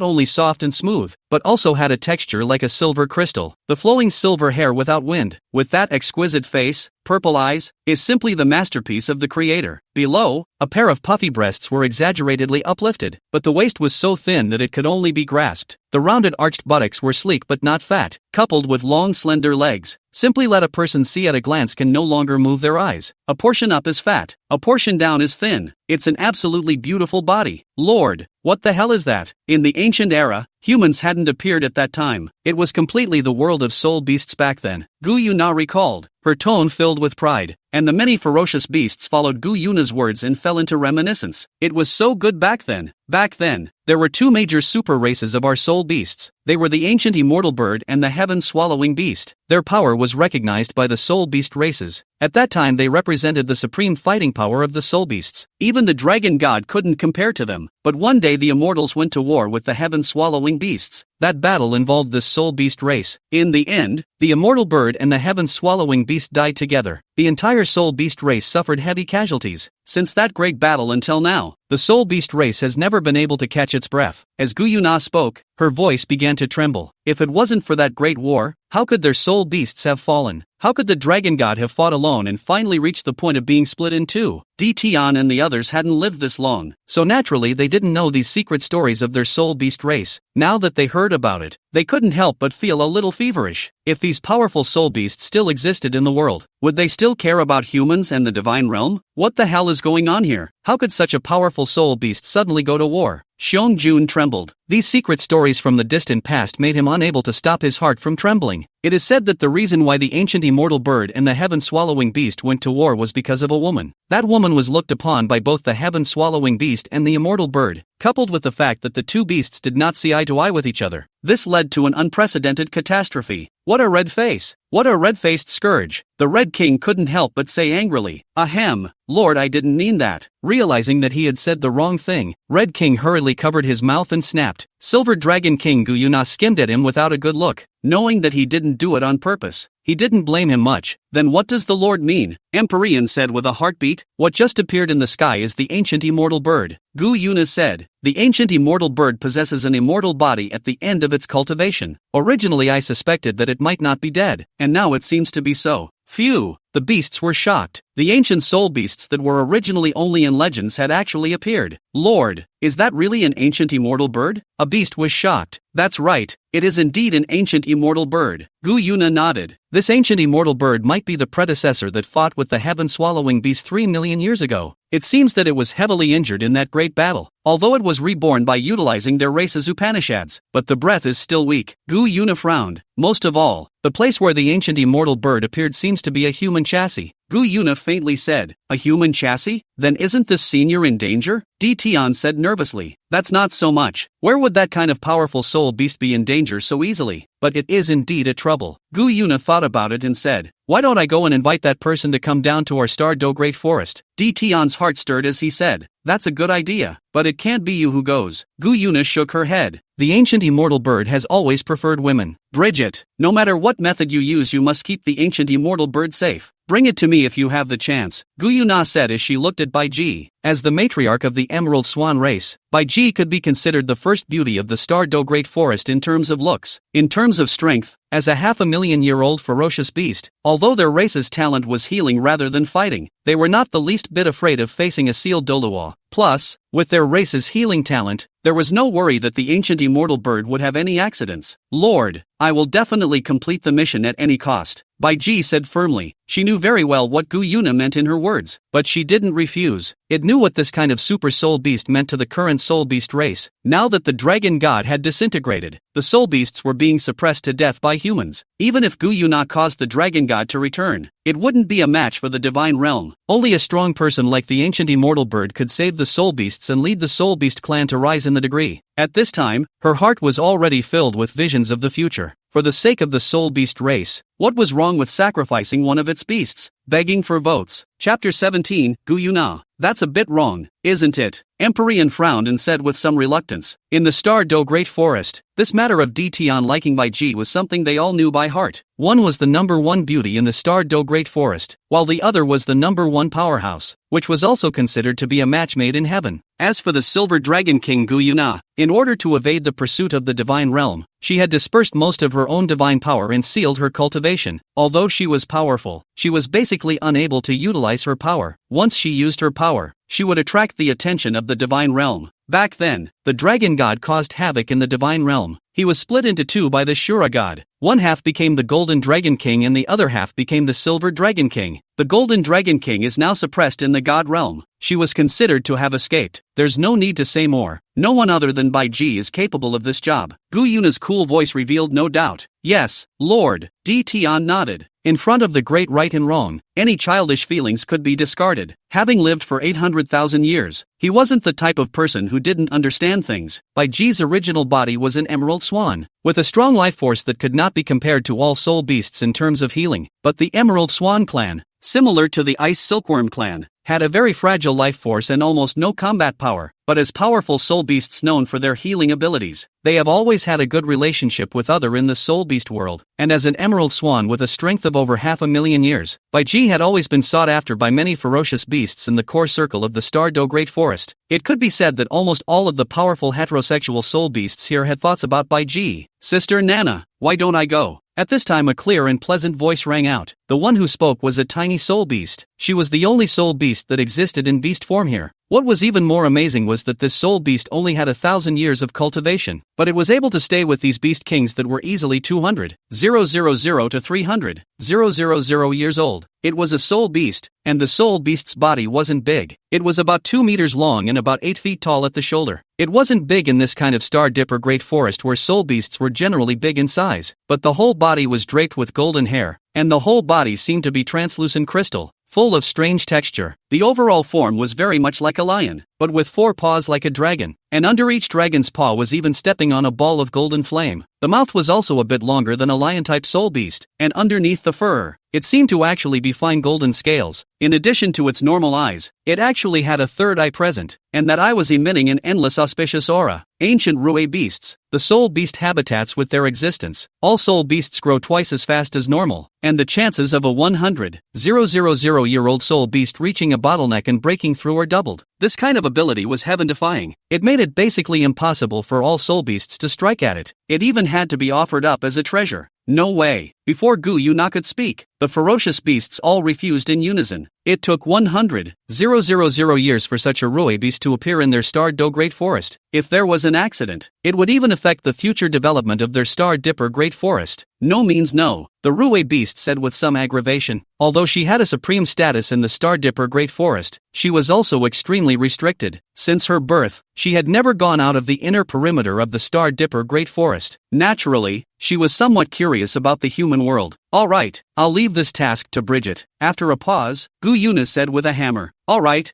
[SPEAKER 1] only soft and smooth, but also had a texture like a silver crystal. The flowing silver hair without wind, with that exquisite face, purple eyes, is simply the masterpiece of the creator. Below, a pair of puffy breasts were exaggeratedly uplifted, but the waist was so thin that it could only be grasped. The rounded arched buttocks were sleek but not fat, coupled with long slender legs. Simply let a person see at a glance can no longer move their eyes. A portion up is fat, a portion down is thin. It's an absolutely beautiful body. Lord, what the hell is that? In the ancient era, humans hadn't appeared at that time. It was completely the world of soul beasts back then. Gu Yuna recalled, her tone filled with pride, and the many ferocious beasts followed Gu Yuna's words and fell into reminiscence. It was so good back then. Back then, there were two major super races of our soul beasts. They were the ancient immortal bird and the heaven-swallowing beast. Their power was recognized by the soul beast races. At that time they represented the supreme fighting power of the soul beasts. Even the dragon god couldn't compare to them. But one day the immortals went to war with the heaven-swallowing beasts. That battle involved this soul beast race. In the end, the immortal bird and the heaven-swallowing beast died together. The entire soul beast race suffered heavy casualties. Since that great battle until now, the soul beast race has never been able to catch its breath. As Guyuna spoke, her voice began to tremble. If it wasn't for that great war, how could their soul beasts have fallen? How could the dragon god have fought alone and finally reached the point of being split in two? Tian and the others hadn't lived this long, so naturally they didn't know these secret stories of their soul beast race. Now that they heard about it, they couldn't help but feel a little feverish. If these powerful soul beasts still existed in the world, would they still care about humans and the divine realm? What the hell is going on here? How could such a powerful soul beast suddenly go to war? Xiong Jun trembled. These secret stories from the distant past made him unable to stop his heart from trembling. It is said that the reason why the ancient immortal bird and the heaven-swallowing beast went to war was because of a woman. That woman was looked upon by both the heaven-swallowing beast and the immortal bird, coupled with the fact that the two beasts did not see eye to eye with each other. This led to an unprecedented catastrophe. What a red face! What a red-faced scourge! The Red King couldn't help but say angrily, "Ahem, Lord, I didn't mean that." Realizing that he had said the wrong thing, Red King hurriedly covered his mouth and snapped. Silver Dragon King Guyuna skimmed at him without a good look. Knowing that he didn't do it on purpose, he didn't blame him much. Then what does the Lord mean? Empyrean said with a heartbeat. What just appeared in the sky is the ancient immortal bird. Guyuna said, the ancient immortal bird possesses an immortal body at the end of its cultivation. Originally I suspected that it might not be dead, and now it seems to be so. Phew, the beasts were shocked. The ancient soul beasts that were originally only in legends had actually appeared. Lord, is that really an ancient immortal bird? A beast was shocked. That's right, it is indeed an ancient immortal bird. Gu Yuna nodded. This ancient immortal bird might be the predecessor that fought with the heaven-swallowing beast 3 million years ago. It seems that it was heavily injured in that great battle, although it was reborn by utilizing their race's Upanishads, but the breath is still weak. Gu Yuna frowned. Most of all, the place where the ancient immortal bird appeared seems to be a human chassis. Gu Yuna faintly said, a human chassis? Then isn't this senior in danger? Di Tian said nervously. That's not so much. Where would that kind of powerful soul beast be in danger so easily? But it is indeed a trouble. Gu Yuna thought about it and said, why don't I go and invite that person to come down to our Star-Do Great Forest? Di Tian's heart stirred as he said, that's a good idea, but it can't be you who goes. Gu Yuna shook her head. The ancient immortal bird has always preferred women. Bridget, no matter what method you use, you must keep the ancient immortal bird safe. Bring it to me if you have the chance, Gu Yuna said as she looked at Bai Ji. As the matriarch of the Emerald Swan race, Bai Ji could be considered the first beauty of the Star-Do Great Forest in terms of looks. In terms of strength, as a 500,000-year-old ferocious beast, although their race's talent was healing rather than fighting, they were not the least bit afraid of facing a sealed Douluo. Plus, with their race's healing talent, there was no worry that the ancient immortal bird would have any accidents. Lord, I will definitely complete the mission at any cost, Bai Ji said firmly. She knew very well what Gu Yuna meant in her words, but she didn't refuse. It knew what this kind of super soul beast meant to the current soul beast race. Now that the dragon god had disintegrated, the soul beasts were being suppressed to death by humans. Even if Gu Yuna caused the dragon god to return, it wouldn't be a match for the divine realm. Only a strong person like the ancient immortal bird could save the soul beasts and lead the soul beast clan to rise in the degree. At this time, her heart was already filled with visions of the future. For the sake of the soul beast race, what was wrong with sacrificing one of its beasts? Begging for votes. Chapter 17, Gu Yuna. That's a bit wrong, isn't it? Empyrean frowned and said with some reluctance. In the Star-Do Great Forest, this matter of Di Tian liking Bai Ji was something they all knew by heart. One was the #1 beauty in the Star-Do Great Forest, while the other was the #1 powerhouse, which was also considered to be a match made in heaven. As for the Silver Dragon King Gu Yuna, in order to evade the pursuit of the divine realm, she had dispersed most of her own divine power and sealed her cultivation. Although she was powerful, she was basically unable to utilize her power. Once she used her power, she would attract the attention of the divine realm. Back then, the dragon god caused havoc in the divine realm. He was split into two by the Shura god. One half became the Golden Dragon King and the other half became the Silver Dragon King. The Golden Dragon King is now suppressed in the god realm. She was considered to have escaped. There's no need to say more. No one other than Bai Ji is capable of this job. Gu Yuna's cool voice revealed no doubt. Yes, Lord. Di Tian nodded. In front of the great right and wrong, any childish feelings could be discarded. Having lived for 800,000 years, he wasn't the type of person who didn't understand things. Bai Ji's original body was an emerald swan, with a strong life force that could not be compared to all soul beasts in terms of healing. But the Emerald Swan clan, similar to the Ice Silkworm clan, had a very fragile life force and almost no combat power, but as powerful soul beasts known for their healing abilities, they have always had a good relationship with other in the soul beast world, and as an emerald swan with a strength of over 500,000 years, Bai Ji had always been sought after by many ferocious beasts in the core circle of the Star-Do Great Forest. It could be said that almost all of the powerful heterosexual soul beasts here had thoughts about Bai Ji. Sister Nana, why don't I go? At this time a clear and pleasant voice rang out. The one who spoke was a tiny soul beast. She was the only soul beast that existed in beast form here. What was even more amazing was that this soul beast only had 1,000 years of cultivation, but it was able to stay with these beast kings that were easily 200,000 to 300,000 years old. It was a soul beast, and the soul beast's body wasn't big. It was about 2 meters long and about 8 feet tall at the shoulder. It wasn't big in this kind of star dip or great forest where soul beasts were generally big in size, but the whole body was draped with golden hair, and the whole body seemed to be translucent crystal, full of strange texture. The overall form was very much like a lion, but with 4 paws like a dragon, and under each dragon's paw was even stepping on a ball of golden flame. The mouth was also a bit longer than a lion-type soul beast, and underneath the fur, it seemed to actually be fine golden scales. In addition to its normal eyes, it actually had a third eye present, and that eye was emitting an endless auspicious aura. Ancient Rue beasts, the soul beast habitats with their existence. All soul beasts grow twice as fast as normal, and the chances of a 100,000-year-old soul beast reaching a bottleneck and breaking through are doubled. This kind of ability was heaven-defying. It made it basically impossible for all soul beasts to strike at it. It even had to be offered up as a treasure. No way. Before Gu Yuna could speak, the ferocious beasts all refused in unison. It took 100,000 years for such a Rui beast to appear in their Star Do Great Forest. If there was an accident, it would even affect the future development of their Star Dipper Great Forest. No means no, the Rui beast said with some aggravation. Although she had a supreme status in the Star Dipper Great Forest, she was also extremely restricted. Since her birth, she had never gone out of the inner perimeter of the Star Dipper Great Forest. Naturally, she was somewhat curious about the human world. Alright, I'll leave this task to Bridget. After a pause, Gu Yuna said with a hammer. Alright,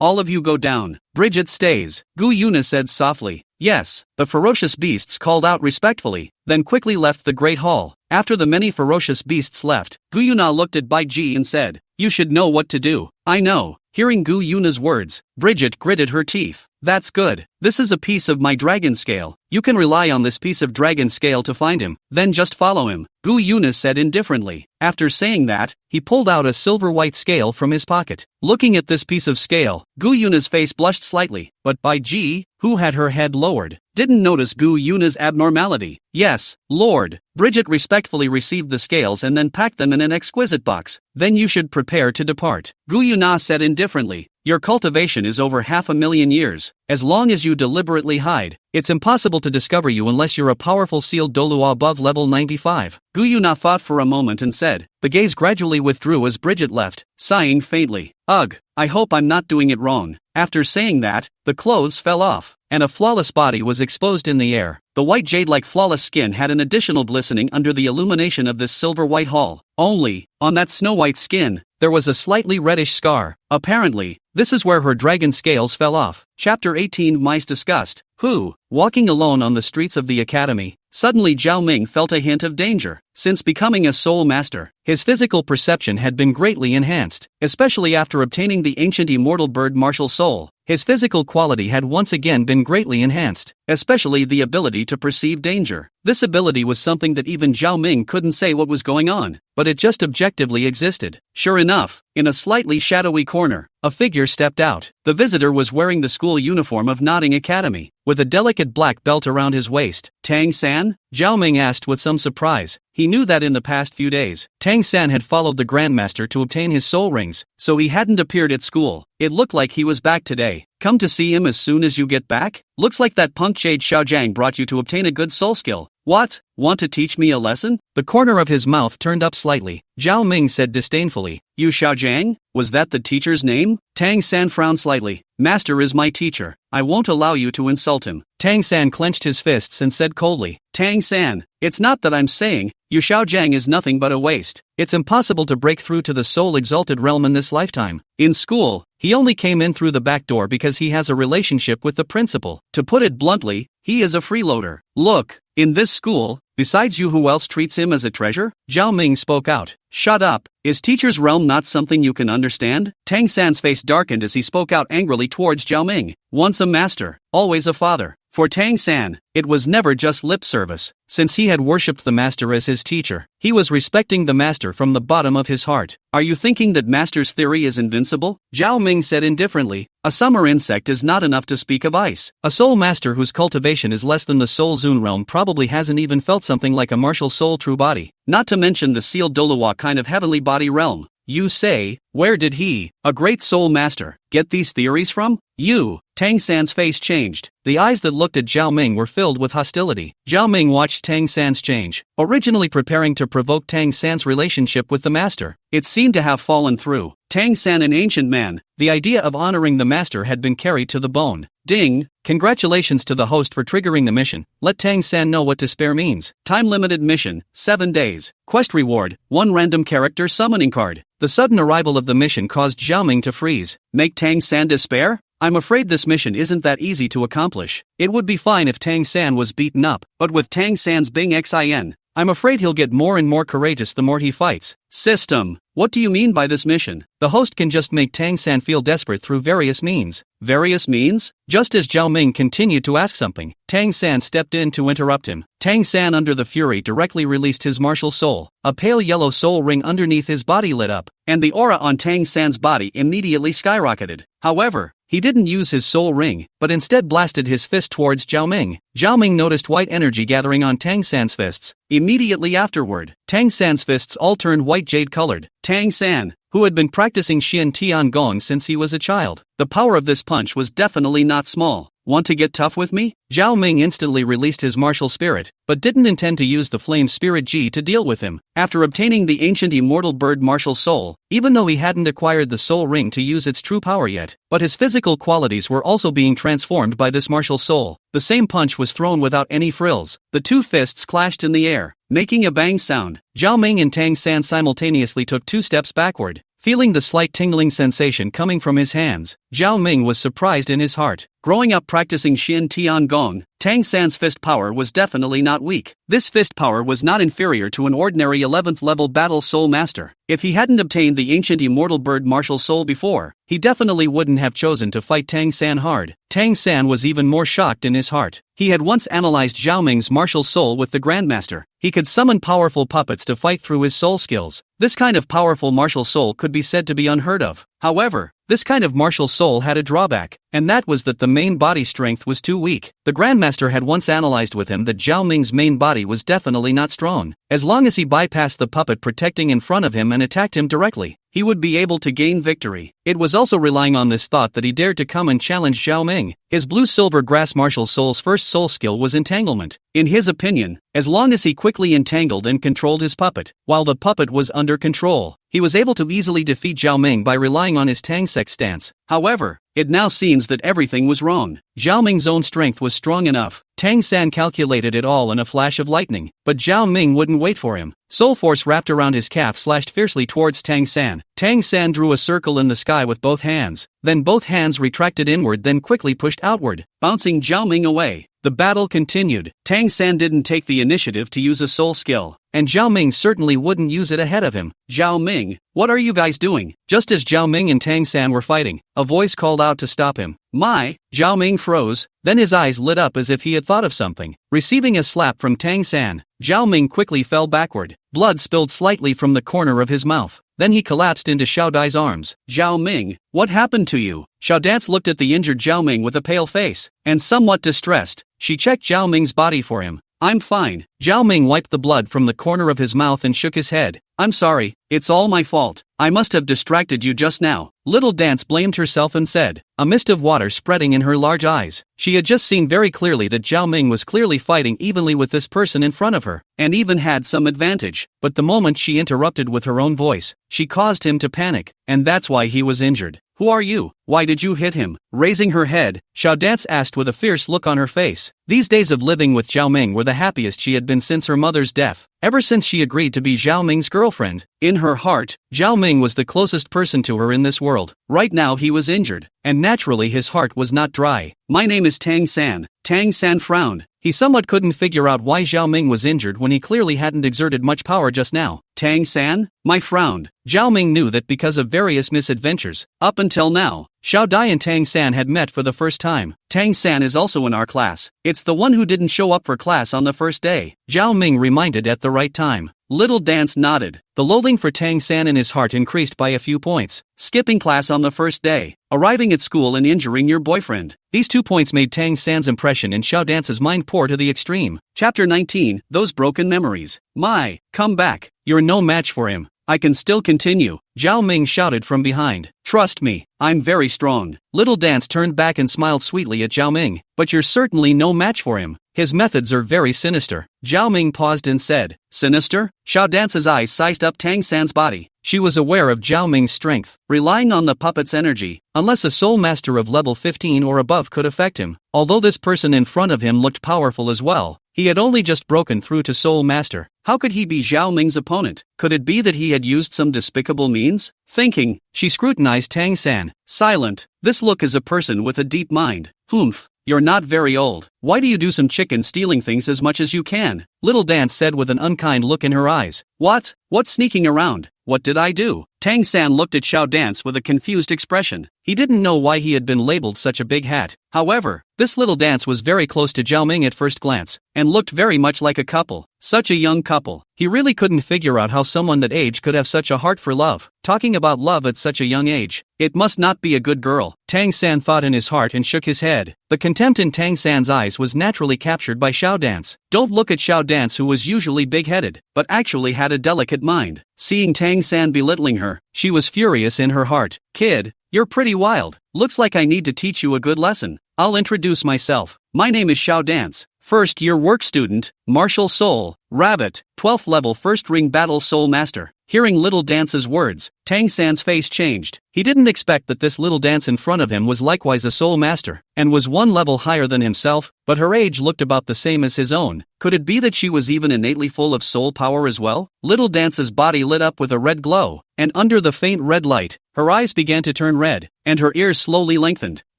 [SPEAKER 1] all of you go down. Bridget stays, Gu Yuna said softly. Yes, the ferocious beasts called out respectfully, then quickly left the great hall. After the many ferocious beasts left, Gu Yuna looked at Bai Ji and said, "You should know what to do." I know. Hearing Gu Yuna's words, Bridget gritted her teeth. That's good. This is a piece of my dragon scale. You can rely on this piece of dragon scale to find him, then just follow him, Gu Yuna said indifferently. After saying that, he pulled out a silver-white scale from his pocket. Looking at this piece of scale, Gu Yuna's face blushed slightly, but Bai Ji, who had her head lowered, didn't notice Gu Yuna's abnormality. Yes, Lord. Bridget respectfully received the scales and then packed them in an exquisite box. Then you should prepare to depart, Gu Yuna said indifferently. Your cultivation is over 500,000 years. As long as you deliberately hide, it's impossible to discover you unless you're a powerful sealed Douluo above level 95. Gu Yuna thought for a moment and said. The gaze gradually withdrew as Bridget left, sighing faintly. Ugh, I hope I'm not doing it wrong. After saying that, the clothes fell off, and a flawless body was exposed in the air. The white jade-like flawless skin had an additional glistening under the illumination of this silver-white hall. Only, on that snow-white skin, there was a slightly reddish scar. Apparently, this is where her dragon scales fell off. Chapter 18 Mice Disgust. Who, walking alone on the streets of the academy, suddenly Zhao Ming felt a hint of danger. Since becoming a soul master, his physical perception had been greatly enhanced, especially after obtaining the ancient immortal bird martial soul. His physical quality had once again been greatly enhanced, especially the ability to perceive danger. This ability was something that even Zhao Ming couldn't say what was going on, but it just objectively existed. Sure enough, in a slightly shadowy corner, a figure stepped out. The visitor was wearing the school uniform of Nodding Academy, with a delicate black belt around his waist. Tang San? Zhao Ming asked with some surprise. He knew that in the past few days, Tang San had followed the Grandmaster to obtain his soul rings, so he hadn't appeared at school. It looked like he was back today. Come to see him as soon as you get back? Looks like that punk Jade Xiaojiang brought you to obtain a good soul skill. What? Want to teach me a lesson? The corner of his mouth turned up slightly. Zhao Ming said disdainfully. You Xiaojiang? Was that the teacher's name? Tang San frowned slightly. Master is my teacher. I won't allow you to insult him. Tang San clenched his fists and said coldly. Tang San, it's not that I'm saying, Yu Xiaojiang is nothing but a waste. It's impossible to break through to the soul exalted realm in this lifetime. In school, he only came in through the back door because he has a relationship with the principal. To put it bluntly, he is a freeloader. Look, in this school, besides you, who else treats him as a treasure? Zhao Ming spoke out. Shut up. Is teacher's realm not something you can understand? Tang San's face darkened as he spoke out angrily towards Zhao Ming. Once a master, always a father. For Tang San, it was never just lip service. Since he had worshipped the master as his teacher, he was respecting the master from the bottom of his heart. Are you thinking that master's theory is invincible? Zhao Ming said indifferently. A summer insect is not enough to speak of ice. A soul master whose cultivation is less than the soul Zun realm probably hasn't even felt something like a martial soul true body. Not to mention the sealed Douluo kind of heavenly body realm. You say, where did he, a great soul master, get these theories from? You. Tang San's face changed. The eyes that looked at Zhao Ming were filled with hostility. Zhao Ming watched Tang San's change, originally preparing to provoke Tang San's relationship with the master. It seemed to have fallen through. Tang San, an ancient man, the idea of honoring the master had been carried to the bone. Ding! Congratulations to the host for triggering the mission. Let Tang San know what despair means. Time-limited mission, 7 days. Quest reward, 1 random character summoning card. The sudden arrival of the mission caused Zhao Ming to freeze. Make Tang San despair? I'm afraid this mission isn't that easy to accomplish. It would be fine if Tang San was beaten up, but with Tang San's Bing Xin, I'm afraid he'll get more and more courageous the more he fights. System. What do you mean by this mission? The host can just make Tang San feel desperate through various means. Various means? Just as Zhao Ming continued to ask something, Tang San stepped in to interrupt him. Tang San, under the fury, directly released his martial soul. A pale yellow soul ring underneath his body lit up, and the aura on Tang San's body immediately skyrocketed. However, he didn't use his soul ring, but instead blasted his fist towards Zhao Ming. Zhao Ming noticed white energy gathering on Tang San's fists. Immediately afterward, Tang San's fists all turned white jade-colored. Tang San, who had been practicing Xian Tian Gong since he was a child. The power of this punch was definitely not small. Want to get tough with me? Zhao Ming instantly released his martial spirit, but didn't intend to use the flame spirit Ji to deal with him. After obtaining the ancient immortal bird martial soul, even though he hadn't acquired the soul ring to use its true power yet, but his physical qualities were also being transformed by this martial soul. The same punch was thrown without any frills. The two fists clashed in the air, making a bang sound. Zhao Ming and Tang San simultaneously took 2 steps backward. Feeling the slight tingling sensation coming from his hands, Zhao Ming was surprised in his heart. Growing up practicing Xian Tian Gong, Tang San's fist power was definitely not weak. This fist power was not inferior to an ordinary 11th level battle soul master. If he hadn't obtained the ancient immortal bird martial soul before, he definitely wouldn't have chosen to fight Tang San hard. Tang San was even more shocked in his heart. He had once analyzed Zhao Ming's martial soul with the Grandmaster. He could summon powerful puppets to fight through his soul skills. This kind of powerful martial soul could be said to be unheard of. However, this kind of martial soul had a drawback, and that was that the main body strength was too weak. The Grandmaster had once analyzed with him that Zhao Ming's main body was definitely not strong. As long as he bypassed the puppet protecting in front of him and attacked him directly, he would be able to gain victory. It was also relying on this thought that he dared to come and challenge Zhao Ming. His blue-silver grass martial soul's first soul skill was entanglement. In his opinion, as long as he quickly entangled and controlled his puppet, while the puppet was under control, he was able to easily defeat Zhao Ming by relying on his Tangsek stance. However, it now seems that everything was wrong. Zhao Ming's own strength was strong enough. Tang San calculated it all in a flash of lightning, but Zhao Ming wouldn't wait for him. Soul force wrapped around his calf slashed fiercely towards Tang San. Tang San drew a circle in the sky with both hands. Then both hands retracted inward, then quickly pushed outward, bouncing Zhao Ming away. The battle continued. Tang San didn't take the initiative to use a soul skill, and Zhao Ming certainly wouldn't use it ahead of him. Zhao Ming, what are you guys doing? Just as Zhao Ming and Tang San were fighting, a voice called out to stop him. My! Zhao Ming froze, then his eyes lit up as if he had thought of something. Receiving a slap from Tang San, Zhao Ming quickly fell backward. Blood spilled slightly from the corner of his mouth. Then he collapsed into Xiao Dai's arms. Zhao Ming, what happened to you? Xiao Dance looked at the injured Zhao Ming with a pale face, and somewhat distressed. She checked Zhao Ming's body for him. I'm fine. Zhao Ming wiped the blood from the corner of his mouth and shook his head. I'm sorry, it's all my fault. I must have distracted you just now. Little Dance blamed herself and said, a mist of water spreading in her large eyes. She had just seen very clearly that Zhao Ming was clearly fighting evenly with this person in front of her, and even had some advantage. But the moment she interrupted with her own voice, she caused him to panic, and that's why he was injured. Who are you? Why did you hit him? Raising her head, Xiao Dance asked with a fierce look on her face. These days of living with Zhao Ming were the happiest she had been since her mother's death, ever since she agreed to be Zhao Ming's girlfriend. In her heart, Zhao Ming was the closest person to her in this world. Right now he was injured, and naturally his heart was not dry. My name is Tang San. Tang San frowned. He somewhat couldn't figure out why Zhao Ming was injured when he clearly hadn't exerted much power just now. Tang San? My frowned. Zhao Ming knew that because of various misadventures, up until now, Xiao Dai and Tang San had met for the first time. Tang San is also in our class. It's the one who didn't show up for class on the first day. Zhao Ming reminded at the right time. Little Dance nodded. The loathing for Tang San in his heart increased by a few points. Skipping class on the first day, arriving at school and injuring your boyfriend. These 2 points made Tang San's impression in Xiao Dance's mind poor to the extreme. Chapter 19, Those Broken Memories. My, come back. You're no match for him. I can still continue, Zhao Ming shouted from behind. Trust me, I'm very strong. Little Dance turned back and smiled sweetly at Zhao Ming. But you're certainly no match for him. His methods are very sinister. Zhao Ming paused and said, Sinister? Xiao Dance's eyes sized up Tang San's body. She was aware of Zhao Ming's strength, relying on the puppet's energy, unless a soul master of level 15 or above could affect him. Although this person in front of him looked powerful as well, he had only just broken through to soul master. How could he be Zhao Ming's opponent? Could it be that he had used some despicable means? Thinking, she scrutinized Tang San. Silent. This look is a person with a deep mind. Humph. You're not very old. Why do you do some chicken stealing things as much as you can? Little Dance said with an unkind look in her eyes. What? What's sneaking around? What did I do? Tang San looked at Xiao Dance with a confused expression. He didn't know why he had been labeled such a big hat. However, this Little Dance was very close to Zhao Ming at first glance, and looked very much like a couple. Such a young couple. He really couldn't figure out how someone that age could have such a heart for love. Talking about love at such a young age. It must not be a good girl, Tang San thought in his heart and shook his head. The contempt in Tang San's eyes was naturally captured by Xiao Dance. Don't look at Xiao Dance, who was usually big-headed, but actually had a delicate mind. Seeing Tang San belittling her, she was furious in her heart. Kid, you're pretty wild. Looks like I need to teach you a good lesson. I'll introduce myself. My name is Xiao Dance. First year work student, martial soul, rabbit, 12th level first ring battle soul master. Hearing Little Dance's words, Tang San's face changed. He didn't expect that this Little Dance in front of him was likewise a soul master, and was one level higher than himself, but her age looked about the same as his own. Could it be that she was even innately full of soul power as well? Little Dance's body lit up with a red glow, and under the faint red light, her eyes began to turn red, and her ears slowly lengthened,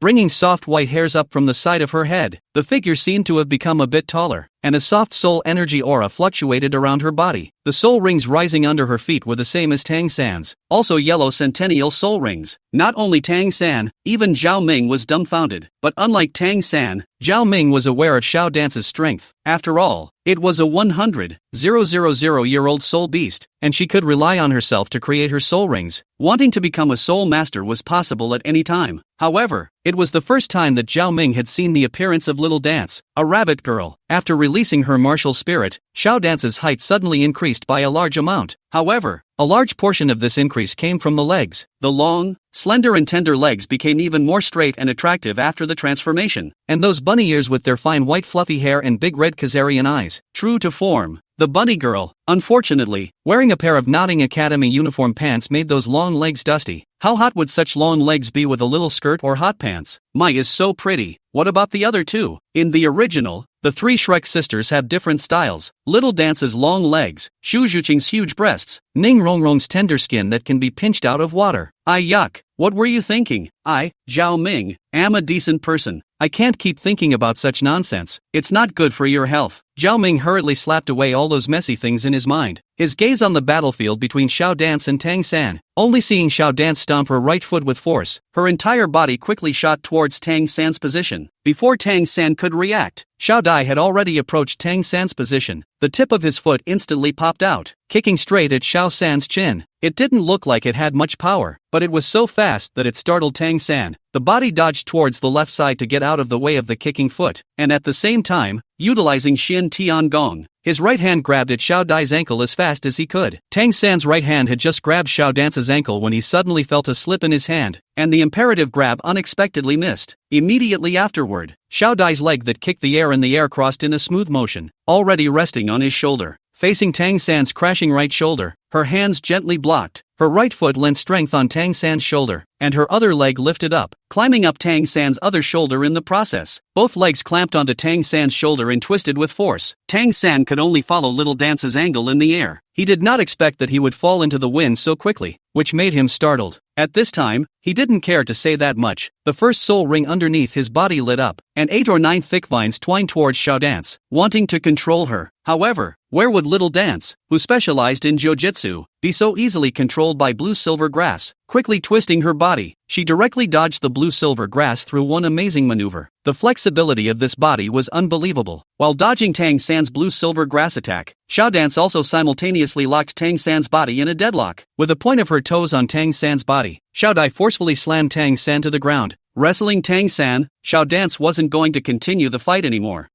[SPEAKER 1] bringing soft white hairs up from the side of her head. The figure seemed to have become a bit taller, and a soft soul energy aura fluctuated around her body. The soul rings rising under her feet were the same as Tang San's, also yellow centennial soul rings. Not only Tang San, even Zhao Ming was dumbfounded. But unlike Tang San, Zhao Ming was aware of Xiao Dance's strength. After all, it was a 100,000-year-old soul beast, and she could rely on herself to create her soul rings. Wanting to become a soul master was possible at any time. However, it was the first time that Zhao Ming had seen the appearance of Little Dance, a rabbit girl. After releasing her martial spirit, Xiao Dance's height suddenly increased by a large amount. However, a large portion of this increase came from the legs. The long, slender and tender legs became even more straight and attractive after the transformation. And those bunny ears with their fine white fluffy hair and big red Khazarian eyes. True to form, the bunny girl, unfortunately, wearing a pair of Notting Academy uniform pants made those long legs dusty. How hot would such long legs be with a little skirt or hot pants? Mai is so pretty. What about the other two? In the original, the three Shrek sisters have different styles. Little Dance's long legs, Xu Zhuqing's huge breasts, Ning Rongrong's tender skin that can be pinched out of water. Yuck. What were you thinking? I, Zhao Ming, am a decent person. I can't keep thinking about such nonsense. It's not good for your health. Zhao Ming hurriedly slapped away all those messy things in his mind. His gaze on the battlefield between Xiao Dance and Tang San. Only seeing Xiao Dance stomp her right foot with force, her entire body quickly shot towards Tang San's position. Before Tang San could react, Xiao Dai had already approached Tang San's position. The tip of his foot instantly popped out, kicking straight at Xiao San's chin. It didn't look like it had much power, but it was so fast that it startled Tang San. The body dodged towards the left side to get out of the way of the kicking foot, and at the same time, utilizing Xin Tian Gong, his right hand grabbed at Xiao Dai's ankle as fast as he could. Tang San's right hand had just grabbed Xiao Dance's ankle when he suddenly felt a slip in his hand, and the imperative grab unexpectedly missed. Immediately afterward, Xiao Dai's leg that kicked the air in the air crossed in a smooth motion, already resting on his shoulder. Facing Tang San's crashing right shoulder, her hands gently blocked, her right foot lent strength on Tang San's shoulder, and her other leg lifted up, climbing up Tang San's other shoulder in the process. Both legs clamped onto Tang San's shoulder and twisted with force. Tang San could only follow Little Dance's angle in the air. He did not expect that he would fall into the wind so quickly, which made him startled. At this time, he didn't care to say that much. The first soul ring underneath his body lit up, and 8 or 9 thick vines twined towards Xiao Dance, wanting to control her. However, where would Little Dance, who specialized in jiu-jitsu, be so easily controlled by blue-silver grass? Quickly twisting her body, she directly dodged the blue-silver grass through one amazing maneuver. The flexibility of this body was unbelievable. While dodging Tang San's blue-silver grass attack, Xiao Dance also simultaneously locked Tang San's body in a deadlock. With the point of her toes on Tang San's body, Xiao Dai forcefully slammed Tang San to the ground. Wrestling Tang San, Xiao Dance wasn't going to continue the fight anymore.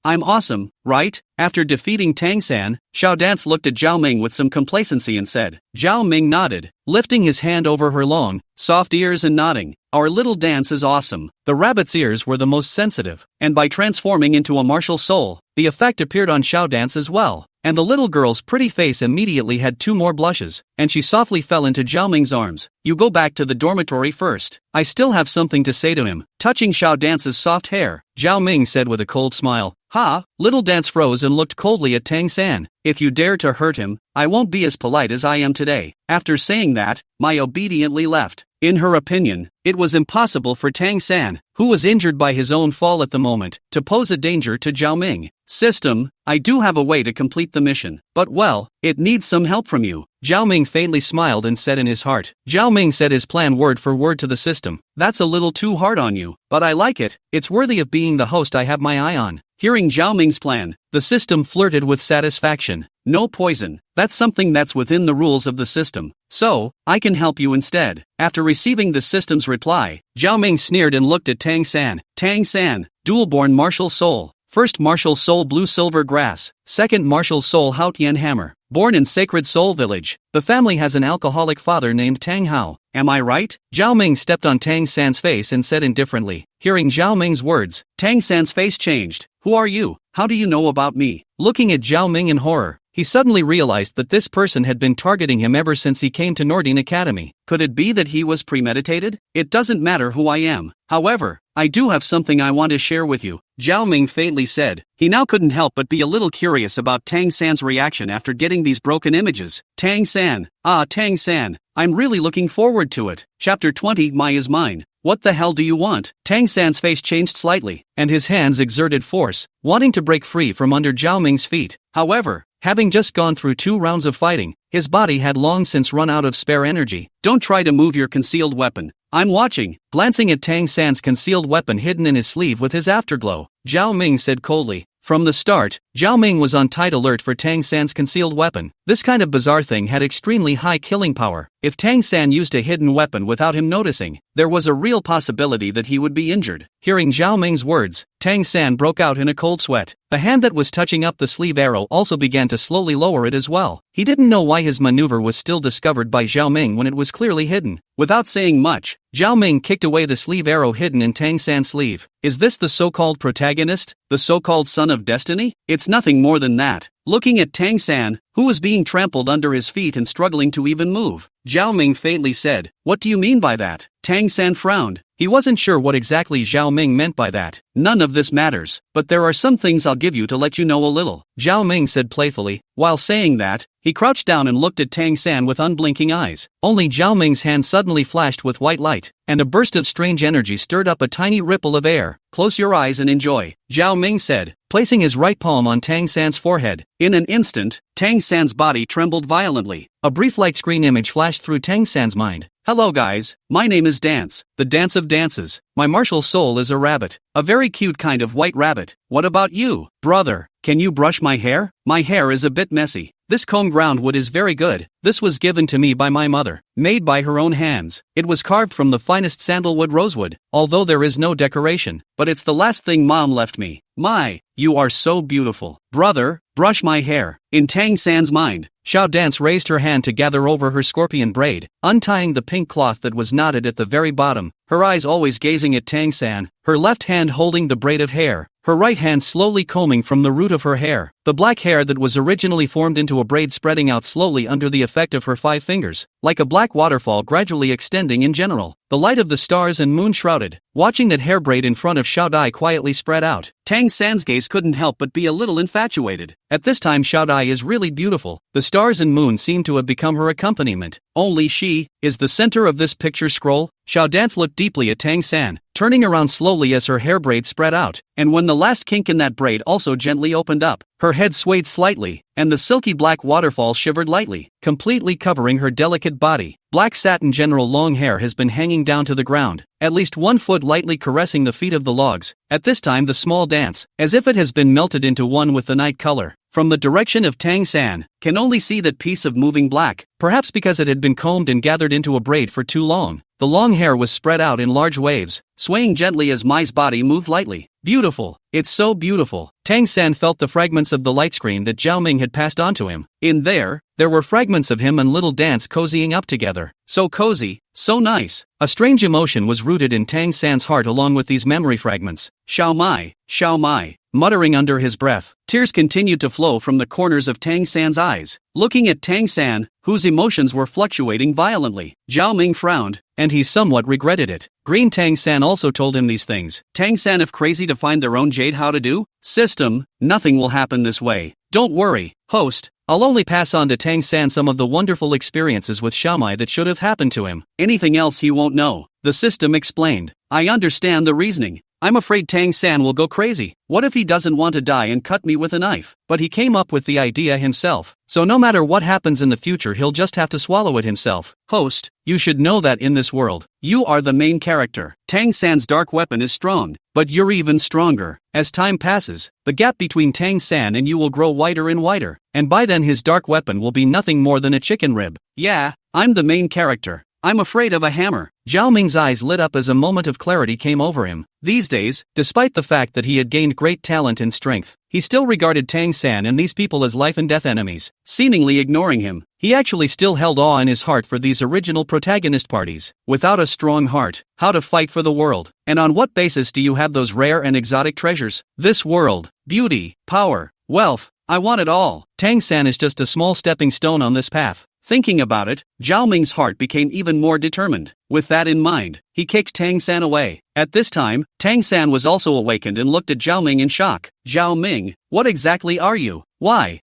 [SPEAKER 1] I'm awesome, right? After defeating Tang San, Xiao Dance looked at Zhao Ming with some complacency and said. Zhao Ming nodded, lifting his hand over her long, soft ears and nodding. Our Little Dance is awesome. The rabbit's ears were the most sensitive, and by transforming into a martial soul, the effect appeared on Xiao Dance as well. And the little girl's pretty face immediately had 2 more blushes, and she softly fell into Zhao Ming's arms. You go back to the dormitory first. I still have something to say to him. Touching Xiao Dance's soft hair, Zhao Ming said with a cold smile. Ha! Little Dance froze and looked coldly at Tang San. If you dare to hurt him, I won't be as polite as I am today. After saying that, Mai obediently left. In her opinion, it was impossible for Tang San, who was injured by his own fall at the moment, to pose a danger to Zhao Ming. System, I do have a way to complete the mission, but well, it needs some help from you. Zhao Ming faintly smiled and said in his heart. Zhao Ming said his plan word for word to the system. That's a little too hard on you, but I like it. It's worthy of being the host I have my eye on. Hearing Zhao Ming's plan, the system flirted with satisfaction. No poison. That's something that's within the rules of the system. So, I can help you instead. After receiving the system's reply, Zhao Ming sneered and looked at Tang San. Tang San, dual-born martial soul. First martial soul blue silver grass, second martial soul Hao Tian hammer. Born in Sacred Soul Village, the family has an alcoholic father named Tang Hao. Am I right? Zhao Ming stepped on Tang San's face and said indifferently. Hearing Zhao Ming's words, Tang San's face changed. Who are you? How do you know about me? Looking at Zhao Ming in horror, he suddenly realized that this person had been targeting him ever since he came to Nordine Academy. Could it be that he was premeditated? It doesn't matter who I am. However, I do have something I want to share with you, Zhao Ming faintly said. He now couldn't help but be a little curious about Tang San's reaction after getting these broken images. Tang San, Tang San, I'm really looking forward to it. Chapter 20, My is Mine. What the hell do you want? Tang San's face changed slightly, and his hands exerted force, wanting to break free from under Zhao Ming's feet. However, having just gone through 2 rounds of fighting, his body had long since run out of spare energy. Don't try to move your concealed weapon. I'm watching. Glancing at Tang San's concealed weapon hidden in his sleeve with his afterglow, Zhao Ming said coldly. From the start, Zhao Ming was on tight alert for Tang San's concealed weapon. This kind of bizarre thing had extremely high killing power. If Tang San used a hidden weapon without him noticing, there was a real possibility that he would be injured. Hearing Zhao Ming's words, Tang San broke out in a cold sweat. The hand that was touching up the sleeve arrow also began to slowly lower it as well. He didn't know why his maneuver was still discovered by Zhao Ming when it was clearly hidden. Without saying much, Zhao Ming kicked away the sleeve arrow hidden in Tang San's sleeve. Is this the so-called protagonist? The so-called son of destiny? It's nothing more than that. Looking at Tang San, who was being trampled under his feet and struggling to even move, Zhao Ming faintly said, What do you mean by that? Tang San frowned. He wasn't sure what exactly Zhao Ming meant by that. None of this matters, but there are some things I'll give you to let you know a little, Zhao Ming said playfully. While saying that, he crouched down and looked at Tang San with unblinking eyes. Only Zhao Ming's hand suddenly flashed with white light, and a burst of strange energy stirred up a tiny ripple of air. Close your eyes and enjoy, Zhao Ming said, placing his right palm on Tang San's forehead. In an instant, Tang San's body trembled violently. A brief light screen image flashed through Tang San's mind. Hello guys, my name is Dance, the dance of dances. My martial soul is a rabbit, a very cute kind of white rabbit. What about you, brother? Can you brush my hair? My hair is a bit messy. This comb ground wood is very good. This was given to me by my mother, made by her own hands. It was carved from the finest sandalwood rosewood, although there is no decoration, but it's the last thing mom left me. My, you are so beautiful. Brother, brush my hair. In Tang San's mind, Xiao Dance raised her hand to gather over her scorpion braid, untying the pink cloth that was knotted at the very bottom, her eyes always gazing at Tang San, her left hand holding the braid of hair, her right hand slowly combing from the root of her hair, the black hair that was originally formed into a braid spreading out slowly under the effect of her 5 fingers, like a black waterfall gradually extending in general. The light of the stars and moon shrouded, watching that hair braid in front of Xiao Dai quietly spread out. Tang San's gaze couldn't help but be a little infatuated. At this time Xiao Dai is really beautiful. The stars and moon seem to have become her accompaniment. Only she is the center of this picture scroll. Xiao Dance looked deeply at Tang San, turning around slowly as her hair braid spread out, and when the last kink in that braid also gently opened up, her head swayed slightly, and the silky black waterfall shivered lightly, completely covering her delicate body. Black satin general long hair has been hanging down to the ground, at least 1 foot lightly caressing the feet of the logs. At this time the small dance, as if it has been melted into one with the night color. From the direction of Tang San, can only see that piece of moving black, perhaps because it had been combed and gathered into a braid for too long. The long hair was spread out in large waves, swaying gently as Mai's body moved lightly. Beautiful. It's so beautiful. Tang San felt the fragments of the light screen that Zhao Ming had passed on to him. In there were fragments of him and little Dance cozying up together. So cozy, so nice. A strange emotion was rooted in Tang San's heart along with these memory fragments. Xiao Mai, muttering under his breath. Tears continued to flow from the corners of Tang San's eyes. Looking at Tang San, whose emotions were fluctuating violently, Zhao Ming frowned, and he somewhat regretted it. Green Tang San also told him these things. Tang San if crazy to find their own jade how to do? System, nothing will happen this way. Don't worry, host. I'll only pass on to Tang San some of the wonderful experiences with Xiaomai that should have happened to him. Anything else you won't know, the system explained. I understand the reasoning. I'm afraid Tang-san will go crazy. What if he doesn't want to die and cut me with a knife? But he came up with the idea himself. So no matter what happens in the future, he'll just have to swallow it himself. Host, you should know that in this world, you are the main character. Tang-san's dark weapon is strong, but you're even stronger. As time passes, the gap between Tang-san and you will grow wider and wider, and by then his dark weapon will be nothing more than a chicken rib. Yeah, I'm the main character. I'm afraid of a hammer. Zhao Ming's eyes lit up as a moment of clarity came over him. These days, despite the fact that he had gained great talent and strength, he still regarded Tang-san and these people as life and death enemies. Seemingly ignoring him, he actually still held awe in his heart for these original protagonist parties. Without a strong heart, how to fight for the world? And on what basis do you have those rare and exotic treasures? This world, beauty, power, wealth, I want it all. Tang-san is just a small stepping stone on this path. Thinking about it, Zhao Ming's heart became even more determined. With that in mind, he kicked Tang-san away. At this time, Tang-san was also awakened and looked at Zhao Ming in shock. Zhao Ming, what exactly are you? Why?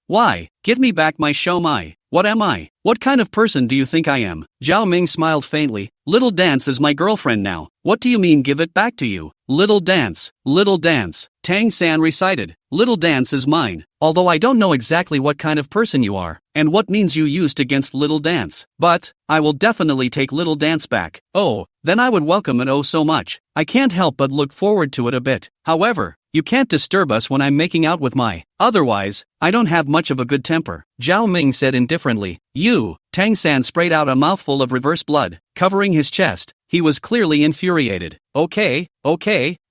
[SPEAKER 1] Give me back my shomai. What am I? What kind of person do you think I am? Zhao Ming smiled faintly. Little Dance is my girlfriend now. What do you mean give it back to you? Little Dance. Tang-san recited. Little Dance is mine, although I don't know exactly what kind of person you are, and what means you used against Little Dance. But, I will definitely take Little Dance back. Oh, then I would welcome it oh so much. I can't help but look forward to it a bit. However, you can't disturb us when I'm making out with my. Otherwise, I don't have much of a good temper. Zhao Ming said indifferently. You. Tang-san sprayed out a mouthful of reverse blood, covering his chest. He was clearly infuriated. Okay,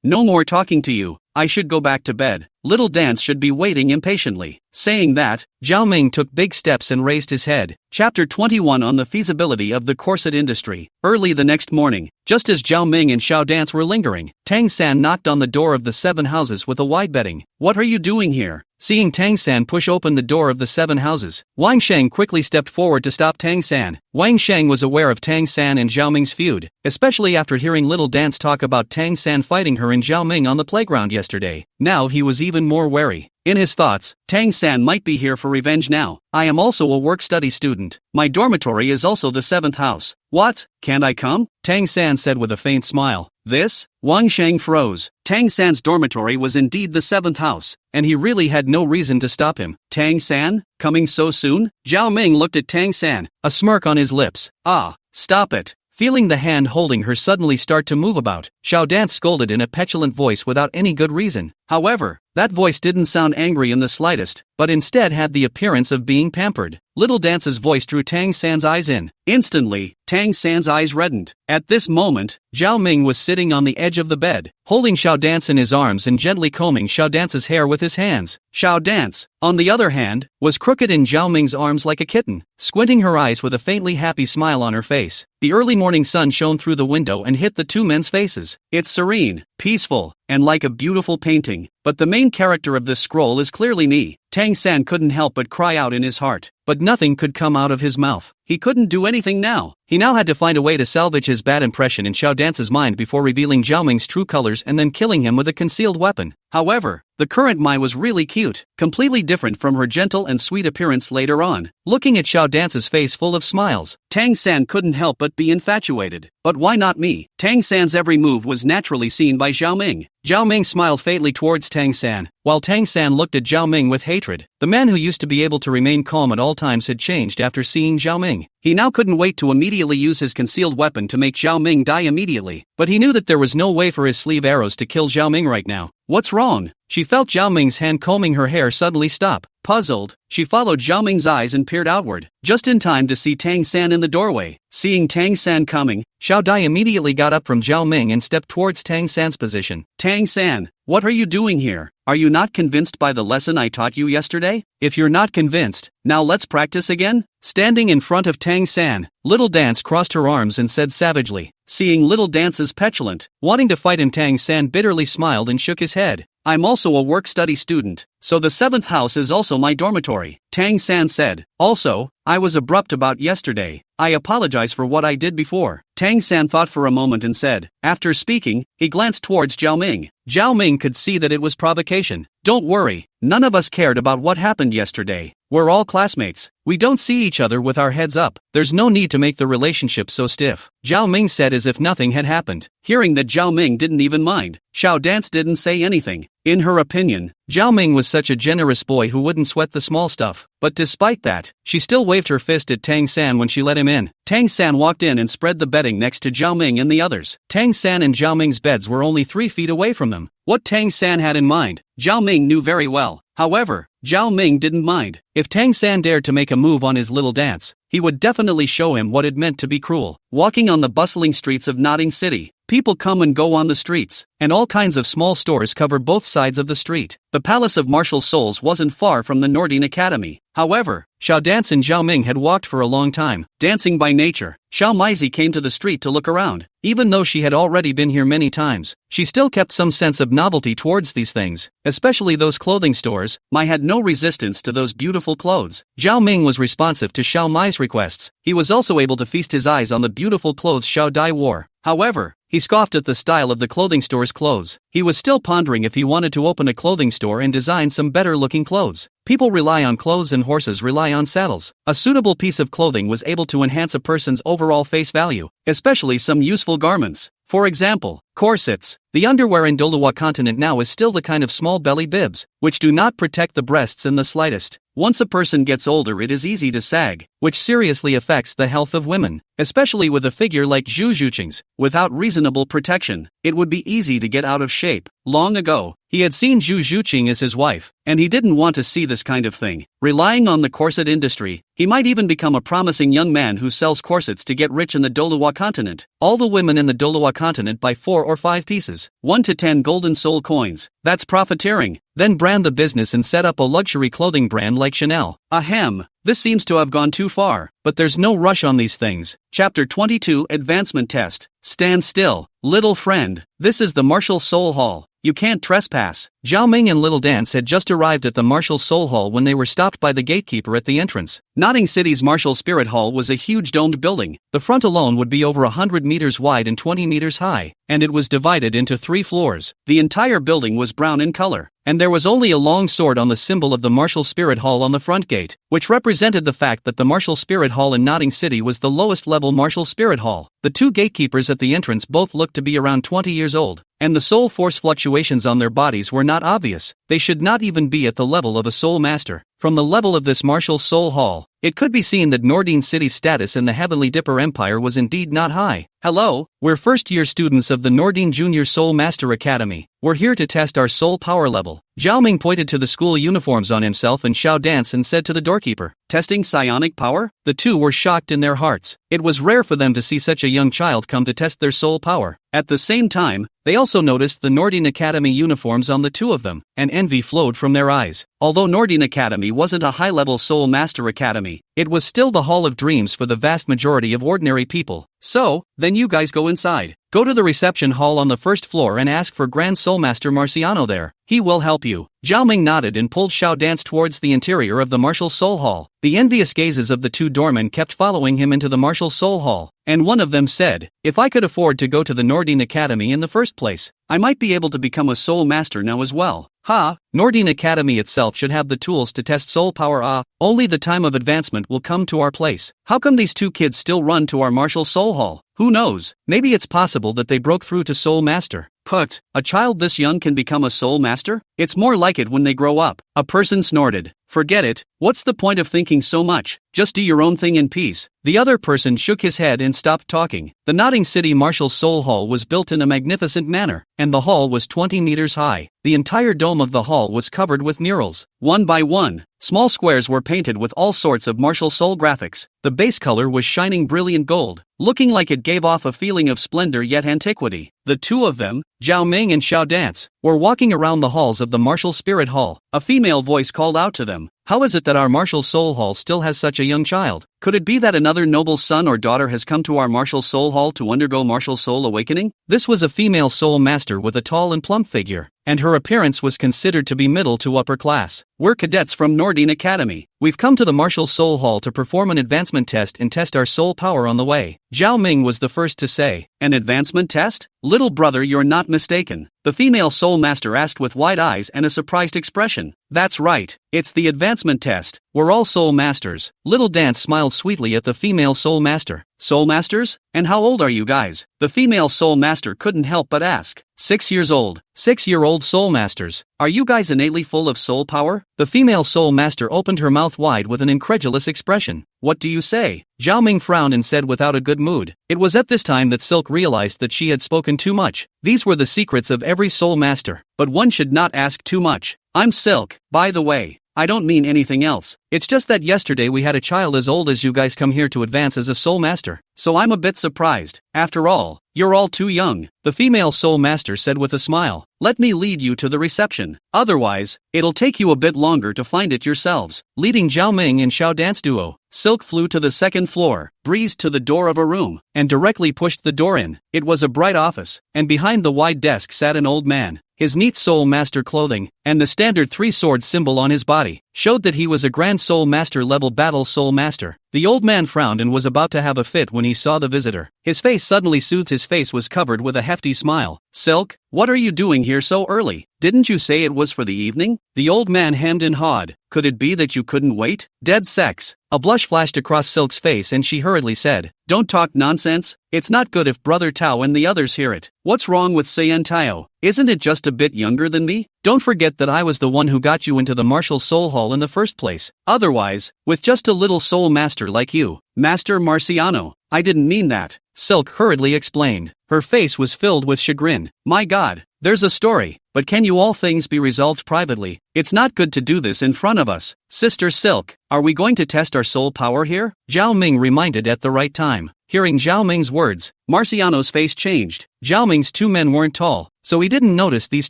[SPEAKER 1] no more talking to you. I should go back to bed. Little Dance should be waiting impatiently. Saying that, Zhao Ming took big steps and raised his head. Chapter 21 on the feasibility of the corset industry. Early the next morning, just as Zhao Ming and Xiao Dance were lingering, Tang-san knocked on the door of the 7 houses with a wide bedding. What are you doing here? Seeing Tang-san push open the door of the 7 houses, Wang Sheng quickly stepped forward to stop Tang-san. Wang Sheng was aware of Tang-san and Zhao Ming's feud, especially after hearing Little Dance talk about Tang-san fighting her and Zhao Ming on the playground yesterday. Now he was even more wary. In his thoughts, Tang-san might be here for revenge now. I am also a work-study student. My dormitory is also the 7th house. What? Can't I come? Tang-san said with a faint smile. This? Wang Sheng froze. Tang-san's dormitory was indeed the 7th house, and he really had no reason to stop him. Tang-san? Coming so soon? Zhao Ming looked at Tang-san, a smirk on his lips. Ah, stop it. Feeling the hand holding her suddenly start to move about, Xiao Dance scolded in a petulant voice without any good reason. However, that voice didn't sound angry in the slightest, but instead had the appearance of being pampered. Little Dance's voice drew Tang-san's eyes in. Instantly, Tang-san's eyes reddened. At this moment, Zhao Ming was sitting on the edge of the bed, holding Xiao Dance in his arms and gently combing Xiao Dance's hair with his hands. Xiao Dance, on the other hand, was crooked in Zhao Ming's arms like a kitten, squinting her eyes with a faintly happy smile on her face. The early morning sun shone through the window and hit the 2 men's faces. It's serene, peaceful, and like a beautiful painting. But the main character of this scroll is clearly me. Tang-san couldn't help but cry out in his heart, but nothing could come out of his mouth. He couldn't do anything now. He now had to find a way to salvage his bad impression in Xiao Dance's mind before revealing Zhao Ming's true colors and then killing him with a concealed weapon. However, the current Mai was really cute, completely different from her gentle and sweet appearance later on. Looking at Xiao Dance's face full of smiles, Tang-san couldn't help but be infatuated. But why not me? Tang-san's every move was naturally seen by Zhao Ming. Zhao Ming smiled faintly towards Tang-san, while Tang-san looked at Zhao Ming with hatred. The man who used to be able to remain calm at all times had changed after seeing Zhao Ming. He now couldn't wait to immediately use his concealed weapon to make Zhao Ming die immediately, but he knew that there was no way for his sleeve arrows to kill Zhao Ming right now. What's wrong? She felt Zhao Ming's hand combing her hair suddenly stop. Puzzled, she followed Zhao Ming's eyes and peered outward, just in time to see Tang-san in the doorway. Seeing Tang-san coming, Xiao Dai immediately got up from Zhao Ming and stepped towards Tang-san's position. Tang-san, what are you doing here? Are you not convinced by the lesson I taught you yesterday? If you're not convinced, now let's practice again? Standing in front of Tang-san, Little Dance crossed her arms and said savagely. Seeing Little Dance's petulant, wanting to fight him, Tang-san bitterly smiled and shook his head. I'm also a work-study student, so the 7th house is also my dormitory, Tang-san said. Also, I was abrupt about yesterday. I apologize for what I did before. Tang-san thought for a moment and said. After speaking, he glanced towards Zhao Ming. Zhao Ming could see that it was provocation. Don't worry, none of us cared about what happened yesterday. We're all classmates. We don't see each other with our heads up. There's no need to make the relationship so stiff, Zhao Ming said as if nothing had happened. Hearing that Zhao Ming didn't even mind, Xiao Dance didn't say anything. In her opinion, Zhao Ming was such a generous boy who wouldn't sweat the small stuff. But despite that, she still waved her fist at Tang San when she let him in. Tang San walked in and spread the bedding next to Zhao Ming and the others. Tang San and Zhao Ming's beds were only 3 feet away from them. What Tang San had in mind, Zhao Ming knew very well. However, Zhao Ming didn't mind. If Tang San dared to make a move on his little dance, he would definitely show him what it meant to be cruel. Walking on the bustling streets of Notting City, people come and go on the streets, and all kinds of small stores cover both sides of the street. The Palace of Martial Souls wasn't far from the Nordine Academy. However, Xiao Dance and Zhao Ming had walked for a long time. Dancing by nature, Xiao Maizi came to the street to look around. Even though she had already been here many times, she still kept some sense of novelty towards these things, especially those clothing stores. Mai had no resistance to those beautiful clothes. Zhao Ming was responsive to Xiao Mai's requests. He was also able to feast his eyes on the beautiful clothes Xiao Dai wore. However, he scoffed at the style of the clothing store's clothes. He was still pondering if he wanted to open a clothing store and design some better-looking clothes. People rely on clothes and horses rely on saddles. A suitable piece of clothing was able to enhance a person's overall face value, especially some useful garments. For example, corsets. The underwear in Douluo continent now is still the kind of small belly bibs, which do not protect the breasts in the slightest. Once a person gets older, it is easy to sag, which seriously affects the health of women, especially with a figure like Zhu Zhuqing's. Without reasonable protection, it would be easy to get out of shape. Long ago, he had seen Zhu Zhuqing as his wife, and he didn't want to see this kind of thing. Relying on the corset industry, he might even become a promising young man who sells corsets to get rich in the Douluo continent. All the women in the Douluo continent buy 4 or 5 pieces, 1 to 10 golden soul coins. That's profiteering. Then brand the business and set up a luxury clothing brand like Chanel. Ahem. This seems to have gone too far, but there's no rush on these things. Chapter 22 Advancement Test. Stand still, little friend. This is the Martial Soul Hall. You can't trespass. Zhao Ming and Little Dance had just arrived at the Martial Soul Hall when they were stopped by the gatekeeper at the entrance. Notting City's Martial Spirit Hall was a huge domed building. The front alone would be over 100 meters wide and 20 meters high, and it was divided into 3 floors. The entire building was brown in color, and there was only a long sword on the symbol of the Martial Spirit Hall on the front gate, which represented the fact that the Martial Spirit Hall in Notting City was the lowest level Martial Spirit Hall. The 2 gatekeepers at the entrance both looked to be around 20 years old, and the soul force fluctuations on their bodies were not obvious. They should not even be at the level of a soul master. From the level of this Martial Soul Hall, it could be seen that Nordine City's status in the Heavenly Dipper Empire was indeed not high. Hello, we're first-year students of the Nordine Junior Soul Master Academy. We're here to test our soul power level. Zhao Ming pointed to the school uniforms on himself and Xiao Dance and said to the doorkeeper, testing psionic power? The 2 were shocked in their hearts. It was rare for them to see such a young child come to test their soul power. At the same time, they also noticed the Nordine Academy uniforms on the 2 of them, and envy flowed from their eyes. Although Nordine Academy wasn't a high-level Soul Master Academy, it was still the Hall of Dreams for the vast majority of ordinary people. So, then you guys go inside. Go to the reception hall on the 1st floor and ask for Grand Soul Master Marciano there. He will help you. Zhao Ming nodded and pulled Xiao Dance towards the interior of the Martial Soul Hall. The envious gazes of the 2 doormen kept following him into the Martial Soul Hall, and one of them said, if I could afford to go to the Nordine Academy in the first place, I might be able to become a soul master now as well. Ha! Nordine Academy itself should have the tools to test soul power. Only the time of advancement will come to our place. How come these 2 kids still run to our Martial Soul Hall? Who knows? Maybe it's possible that they broke through to Soul Master. Put, a child this young can become a Soul Master? It's more like it when they grow up. A person snorted. Forget it. What's the point of thinking so much? Just do your own thing in peace. The other person shook his head and stopped talking. The Notting City Martial Soul Hall was built in a magnificent manner, and the hall was 20 meters high. The entire dome of the hall was covered with murals. 1 by 1, small squares were painted with all sorts of martial soul graphics. The base color was shining brilliant gold, looking like it gave off a feeling of splendor yet antiquity. The 2 of them, Zhao Ming and Xiao Dance, were walking around the halls of the Martial Spirit Hall. A female voice called out to them, How is it that our martial soul hall still has such a young child? Could it be that another noble son or daughter has come to our martial soul hall to undergo martial soul awakening? This was a female soul master with a tall and plump figure, and her appearance was considered to be middle to upper class. We're cadets from Nordine Academy. We've come to the martial soul hall to perform an advancement test and test our soul power on the way. Zhao Ming was the first to say. An advancement test? Little brother, you're not mistaken. The female soul master asked with wide eyes and a surprised expression. That's right, it's the advancement test. We're all soul masters. Little Dance smiled sweetly at the female soul master. Soul masters? And how old are you guys? The female soul master couldn't help but ask. 6 years old. 6-year-old soul masters. Are you guys innately full of soul power? The female soul master opened her mouth wide with an incredulous expression. What do you say? Zhao Ming frowned and said without a good mood. It was at this time that Silk realized that she had spoken too much. These were the secrets of every soul master, but one should not ask too much. I'm Silk, by the way. I don't mean anything else. It's just that yesterday we had a child as old as you guys come here to advance as a soul master, so I'm a bit surprised. After all, you're all too young, the female soul master said with a smile. Let me lead you to the reception. Otherwise, it'll take you a bit longer to find it yourselves. Leading Zhao Ming and Xiao Dance duo, Silk flew to the second floor, breezed to the door of a room, and directly pushed the door in. It was a bright office, and behind the wide desk sat an old man. His neat soul master clothing, and the standard 3-sword symbol on his body, showed that he was a grand soul master level battle soul master. The old man frowned and was about to have a fit when he saw the visitor. His face suddenly soothed. His face was covered with a hefty smile. Silk, what are you doing here so early? Didn't you say it was for the evening? The old man hemmed and hawed. Could it be that you couldn't wait? Dead sex. A blush flashed across Silk's face and she hurriedly said, Don't talk nonsense. It's not good if Brother Tao and the others hear it. What's wrong with Saiyan Tao? Isn't it just a bit younger than me? Don't forget that I was the one who got you into the martial soul hall in the first place. Otherwise, with just a little soul master like you, Master Marciano, I didn't mean that, Silk hurriedly explained. Her face was filled with chagrin. My God, there's a story, but can you all things be resolved privately? It's not good to do this in front of us. Sister Silk, are we going to test our soul power here? Zhao Ming reminded at the right time. Hearing Zhao Ming's words, Marciano's face changed. Zhao Ming's 2 men weren't tall, so he didn't notice these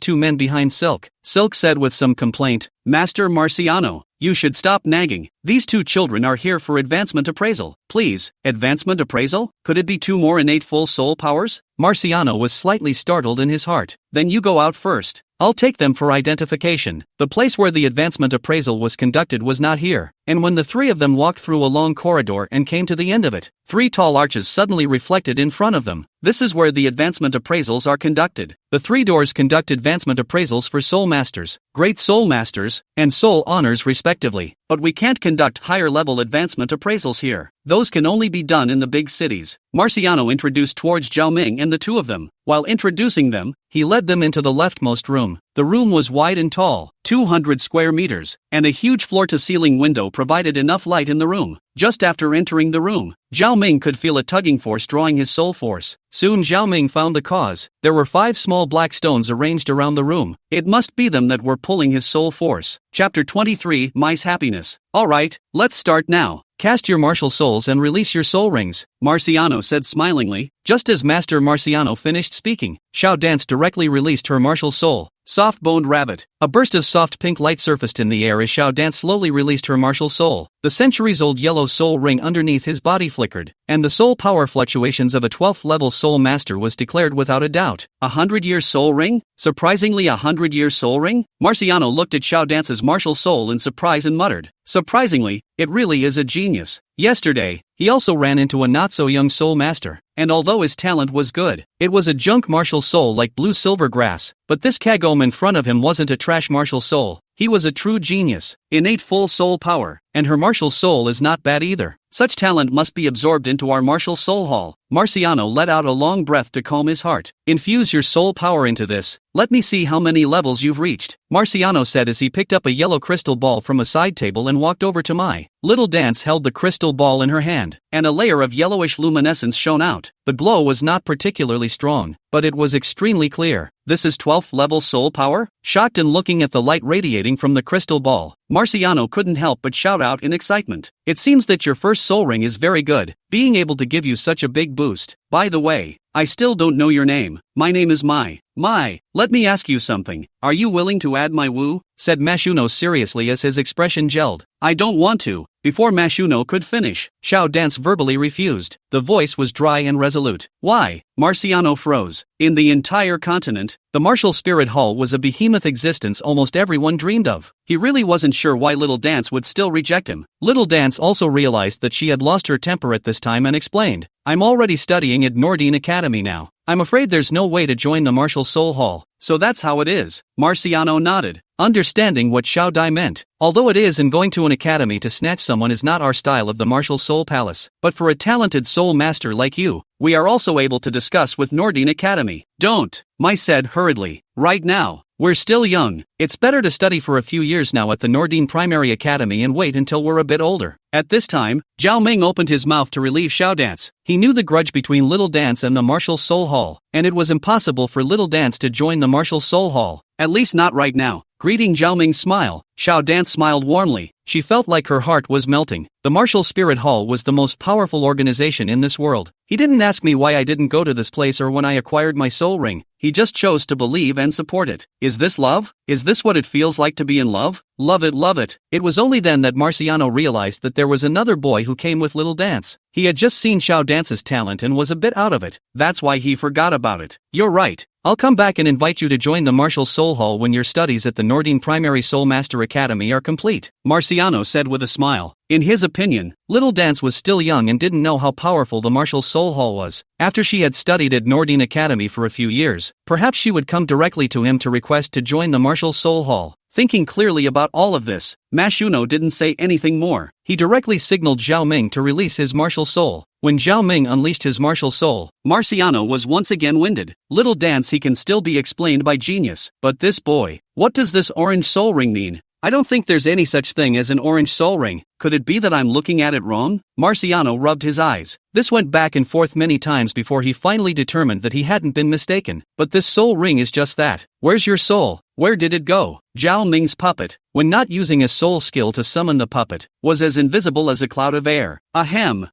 [SPEAKER 1] 2 men behind Silk. Silk said with some complaint, Master Marciano, you should stop nagging. These 2 children are here for advancement appraisal. Please, advancement appraisal? Could it be 2 more innate full soul powers? Marciano was slightly startled in his heart. Then you go out first. I'll take them for identification. The place where the advancement appraisal was conducted was not here, and when the 3 of them walked through a long corridor and came to the end of it, 3 tall arches suddenly reflected in front of them. This is where the advancement appraisals are conducted. The 3 doors conduct advancement appraisals for soul masters, great soul masters, and soul honors respectively. But we can't conduct higher-level advancement appraisals here. Those can only be done in the big cities. Marciano introduced towards Zhao Ming and the 2 of them. While introducing them, he led them into the leftmost room. The room was wide and tall, 200 square meters, and a huge floor-to-ceiling window provided enough light in the room. Just after entering the room, Zhao Ming could feel a tugging force drawing his soul force. Soon Zhao Ming found the cause. There were 5 small black stones arranged around the room. It must be them that were pulling his soul force. Chapter 23, Mai's Happiness. Alright, let's start now. Cast your martial souls and release your soul rings, Marciano said smilingly. Just as Master Marciano finished speaking, Xiao Dance directly released her martial soul. Soft-boned rabbit. A burst of soft pink light surfaced in the air as Xiao Dance slowly released her martial soul. The centuries-old yellow soul ring underneath his body flickered, and the soul power fluctuations of a 12th-level soul master was declared without a doubt. 100-year soul ring? Surprisingly, 100-year soul ring? Marciano looked at Xiao Dance's martial soul in surprise and muttered, Surprisingly, it really is a genius. Yesterday, he also ran into a not-so-young soul master, and although his talent was good, it was a junk martial soul like blue silver grass. But this Kagome in front of him wasn't a trash martial soul. He was a true genius, innate full soul power, and her martial soul is not bad either. Such talent must be absorbed into our martial soul hall. Marciano let out a long breath to calm his heart. Infuse your soul power into this. Let me see how many levels you've reached, Marciano said as he picked up a yellow crystal ball from a side table and walked over to Mai. Little Dance held the crystal ball in her hand, and a layer of yellowish luminescence shone out. The glow was not particularly strong, but it was extremely clear. This is 12th level soul power? Shocked and looking at the light radiating from the crystal ball, Marciano couldn't help but shout out in excitement. It seems that your first soul ring is very good, being able to give you such a big boost. By the way, I still don't know your name. My name is Mai. Let me ask you something. Are you willing to add my woo? Said Mashuno seriously as his expression gelled. I don't want to. Before Mashuno could finish, Xiao Dance verbally refused. The voice was dry and resolute. Why? Marciano froze. In the entire continent, the martial spirit hall was a behemoth existence almost everyone dreamed of. He really wasn't sure why Little Dance would still reject him. Little Dance also realized that she had lost her temper at this time and explained, I'm already studying at Nordine Academy now. I'm afraid there's no way to join the Martial Soul Hall. So that's how it is. Marciano nodded, understanding what Xiao Dai meant. Although it is and going to an academy to snatch someone is not our style of the Martial Soul Palace, but for a talented soul master like you, we are also able to discuss with Nordine Academy. Don't, Mai said hurriedly. Right now, we're still young. It's better to study for a few years now at the Nordine Primary Academy and wait until we're a bit older. At this time, Zhao Ming opened his mouth to relieve Xiao Dance. He knew the grudge between Little Dance and the Martial Soul Hall, and it was impossible for Little Dance to join the Martial Soul Hall. At least not right now. Greeting Zhao Ming's smile, Xiao Dance smiled warmly. She felt like her heart was melting. The Martial Spirit Hall was the most powerful organization in this world. He didn't ask me why I didn't go to this place or when I acquired my soul ring. He just chose to believe and support it. Is this love? Is this what it feels like to be in love? Love it, love it. It was only then that Marciano realized that there was another boy who came with Little Dance. He had just seen Xiao Dance's talent and was a bit out of it. That's why he forgot about it. You're right. I'll come back and invite you to join the Martial Soul Hall when your studies at the Nordine Primary Soul Master Academy are complete, Marciano said with a smile. In his opinion, Little Dance was still young and didn't know how powerful the Martial Soul Hall was. After she had studied at Nordine Academy for a few years, perhaps she would come directly to him to request to join the Martial Soul Hall. Thinking clearly about all of this, Mashuno didn't say anything more. He directly signaled Zhao Ming to release his martial soul. When Zhao Ming unleashed his martial soul, Marciano was once again winded. Little Dance he can still be explained by genius, but this boy, what does this orange soul ring mean? I don't think there's any such thing as an orange soul ring. Could it be that I'm looking at it wrong? Marciano rubbed his eyes. This went back and forth many times before he finally determined that he hadn't been mistaken. But this soul ring is just that. Where's your soul? Where did it go? Zhao Ming's puppet, when not using a soul skill to summon the puppet, was as invisible as a cloud of air. Ahem.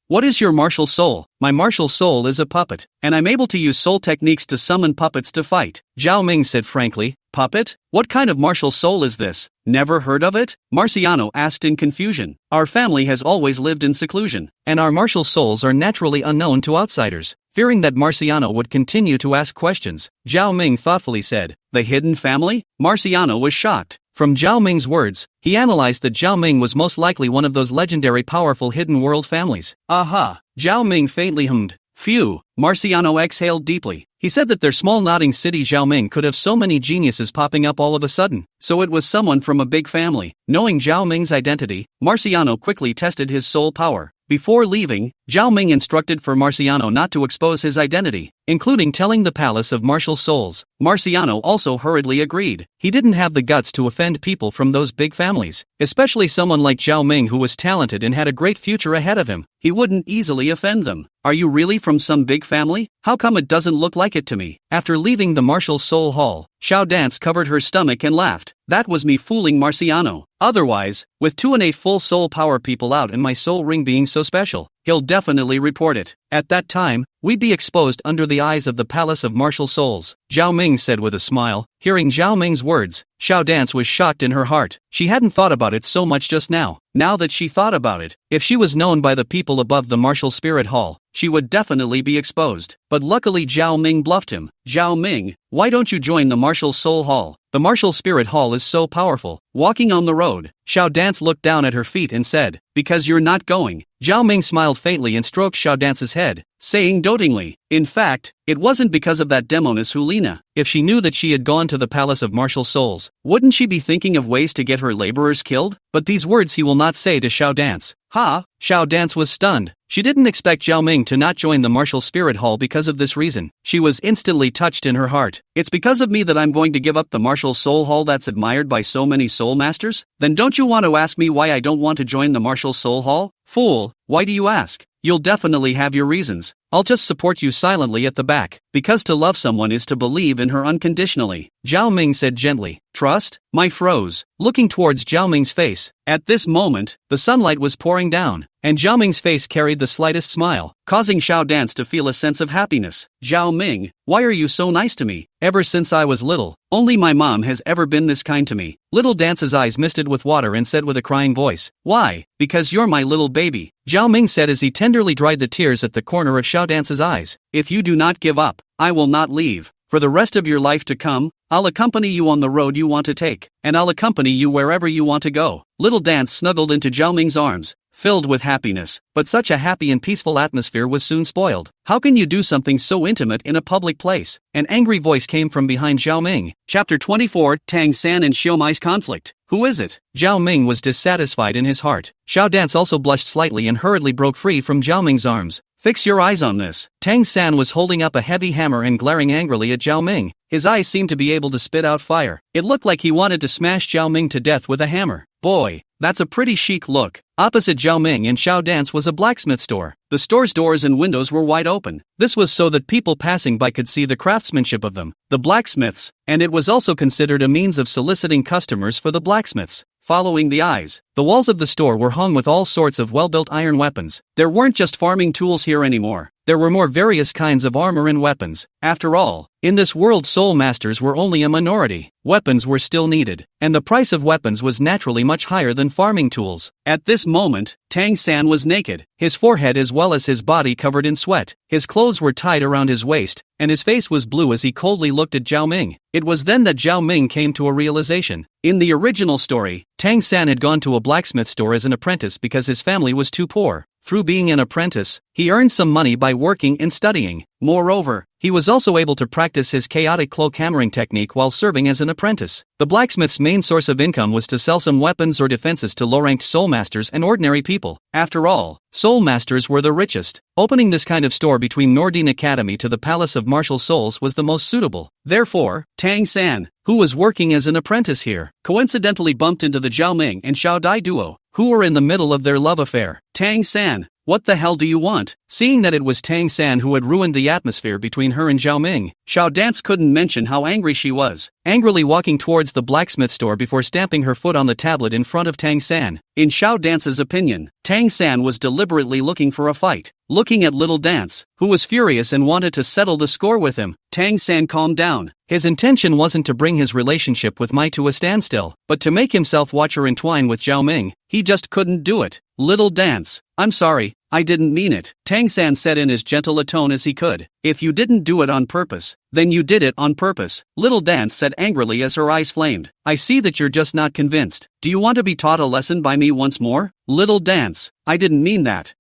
[SPEAKER 1] What is your martial soul? My martial soul is a puppet, and I'm able to use soul techniques to summon puppets to fight. Zhao Ming said frankly. Puppet? What kind of martial soul is this? Never heard of it? Marciano asked in confusion. Our family has always lived in seclusion, and our martial souls are naturally unknown to outsiders. Fearing that Marciano would continue to ask questions, Zhao Ming thoughtfully said, The hidden family? Marciano was shocked. From Zhao Ming's words, he analyzed that Zhao Ming was most likely one of those legendary powerful hidden world families. Aha! Zhao Ming faintly hummed. Phew! Marciano exhaled deeply. He said that their small nodding city Zhaoming could have so many geniuses popping up all of a sudden. So it was someone from a big family. Knowing Zhao Ming's identity, Marciano quickly tested his soul power. Before leaving, Zhao Ming instructed for Marciano not to expose his identity, including telling the Palace of Martial Souls. Marciano also hurriedly agreed. He didn't have the guts to offend people from those big families, especially someone like Zhao Ming who was talented and had a great future ahead of him. He wouldn't easily offend them. Are you really from some big family? How come it doesn't look like it to me? After leaving the Martial Soul Hall, Xiao Dance covered her stomach and laughed. That was me fooling Marciano. Otherwise, with 2 and a full soul power people out and my soul ring being so special, he'll definitely report it. At that time, we'd be exposed under the eyes of the Palace of Martial Souls, Zhao Ming said with a smile. Hearing Zhao Ming's words, Xiao Dance was shocked in her heart. She hadn't thought about it so much just now. Now that she thought about it, if she was known by the people above the Martial Spirit Hall, she would definitely be exposed. But luckily Zhao Ming bluffed him. Zhao Ming, why don't you join the Martial Soul Hall? The Martial Spirit Hall is so powerful. Walking on the road, Xiao Dance looked down at her feet and said, Because you're not going. Zhao Ming smiled faintly and stroked Xiao Dance's head, saying dotingly, In fact, it wasn't because of that demoness Hulina. If she knew that she had gone to the Palace of Martial Souls, wouldn't she be thinking of ways to get her laborers killed? But these words he will not say to Xiao Dance. Ha! Xiao Dance was stunned. She didn't expect Zhao Ming to not join the Martial Spirit Hall because of this reason. She was instantly touched in her heart. It's because of me that I'm going to give up the Martial Soul Hall that's admired by so many soul masters? Then don't you want to ask me why I don't want to join the Martial Soul Hall? Fool, why do you ask? You'll definitely have your reasons. I'll just support you silently at the back, because to love someone is to believe in her unconditionally, Zhao Ming said gently. Trust? My froze, looking towards Zhao Ming's face. At this moment, the sunlight was pouring down, and Zhao Ming's face carried the slightest smile, causing Xiao Dance to feel a sense of happiness. Zhao Ming, why are you so nice to me? Ever since I was little, only my mom has ever been this kind to me. Little Dance's eyes misted with water and said with a crying voice, why? Because you're my little baby. Zhao Ming said as he tenderly dried the tears at the corner of Xiao Dance's eyes. If you do not give up, I will not leave. For the rest of your life to come, I'll accompany you on the road you want to take, and I'll accompany you wherever you want to go. Little Dance snuggled into Zhao Ming's arms, filled with happiness, but such a happy and peaceful atmosphere was soon spoiled. How can you do something so intimate in a public place? An angry voice came from behind Zhao Ming. Chapter 24, Tang San and Xiao Mai's conflict. Who is it? Zhao Ming was dissatisfied in his heart. Xiao Dance also blushed slightly and hurriedly broke free from Zhao Ming's arms. Fix your eyes on this. Tang San was holding up a heavy hammer and glaring angrily at Zhao Ming. His eyes seemed to be able to spit out fire. It looked like he wanted to smash Zhao Ming to death with a hammer. Boy, that's a pretty chic look. Opposite Zhao Ming and Xiao Dance was a blacksmith store. The store's doors and windows were wide open. This was so that people passing by could see the craftsmanship of them, the blacksmiths, and it was also considered a means of soliciting customers for the blacksmiths. Following the eyes, the walls of the store were hung with all sorts of well-built iron weapons. There weren't just farming tools here anymore. There were more various kinds of armor and weapons. After all, in this world soul masters were only a minority. Weapons were still needed, and the price of weapons was naturally much higher than farming tools. At this moment, Tang San was naked, his forehead as well as his body covered in sweat. His clothes were tied around his waist, and his face was blue as he coldly looked at Zhao Ming. It was then that Zhao Ming came to a realization. In the original story, Tang San had gone to a blacksmith store as an apprentice because his family was too poor. Through being an apprentice, he earned some money by working and studying. Moreover, he was also able to practice his chaotic cloak hammering technique while serving as an apprentice. The blacksmith's main source of income was to sell some weapons or defenses to low-ranked soul masters and ordinary people. After all, soul masters were the richest. Opening this kind of store between Nordine Academy to the Palace of Martial Souls was the most suitable. Therefore, Tang San, who was working as an apprentice here, coincidentally bumped into the Zhao Ming and Xiao Dai duo, who were in the middle of their love affair. Tang San, what the hell do you want? Seeing that it was Tang San who had ruined the atmosphere between her and Zhao Ming, Xiao Dance couldn't mention how angry she was, angrily walking towards the blacksmith store before stamping her foot on the tablet in front of Tang San. In Xiao Dance's opinion, Tang San was deliberately looking for a fight. Looking at Little Dance, who was furious and wanted to settle the score with him, Tang San calmed down. His intention wasn't to bring his relationship with Mai to a standstill, but to make himself watch her entwine with Zhao Ming. He just couldn't do it. Little Dance, I'm sorry, I didn't mean it, Tang San said in as gentle a tone as he could. If you didn't do it on purpose, then you did it on purpose, Little Dance said angrily as her eyes flamed. I see that you're just not convinced. Do you want to be taught a lesson by me once more? Little Dance, I didn't mean that.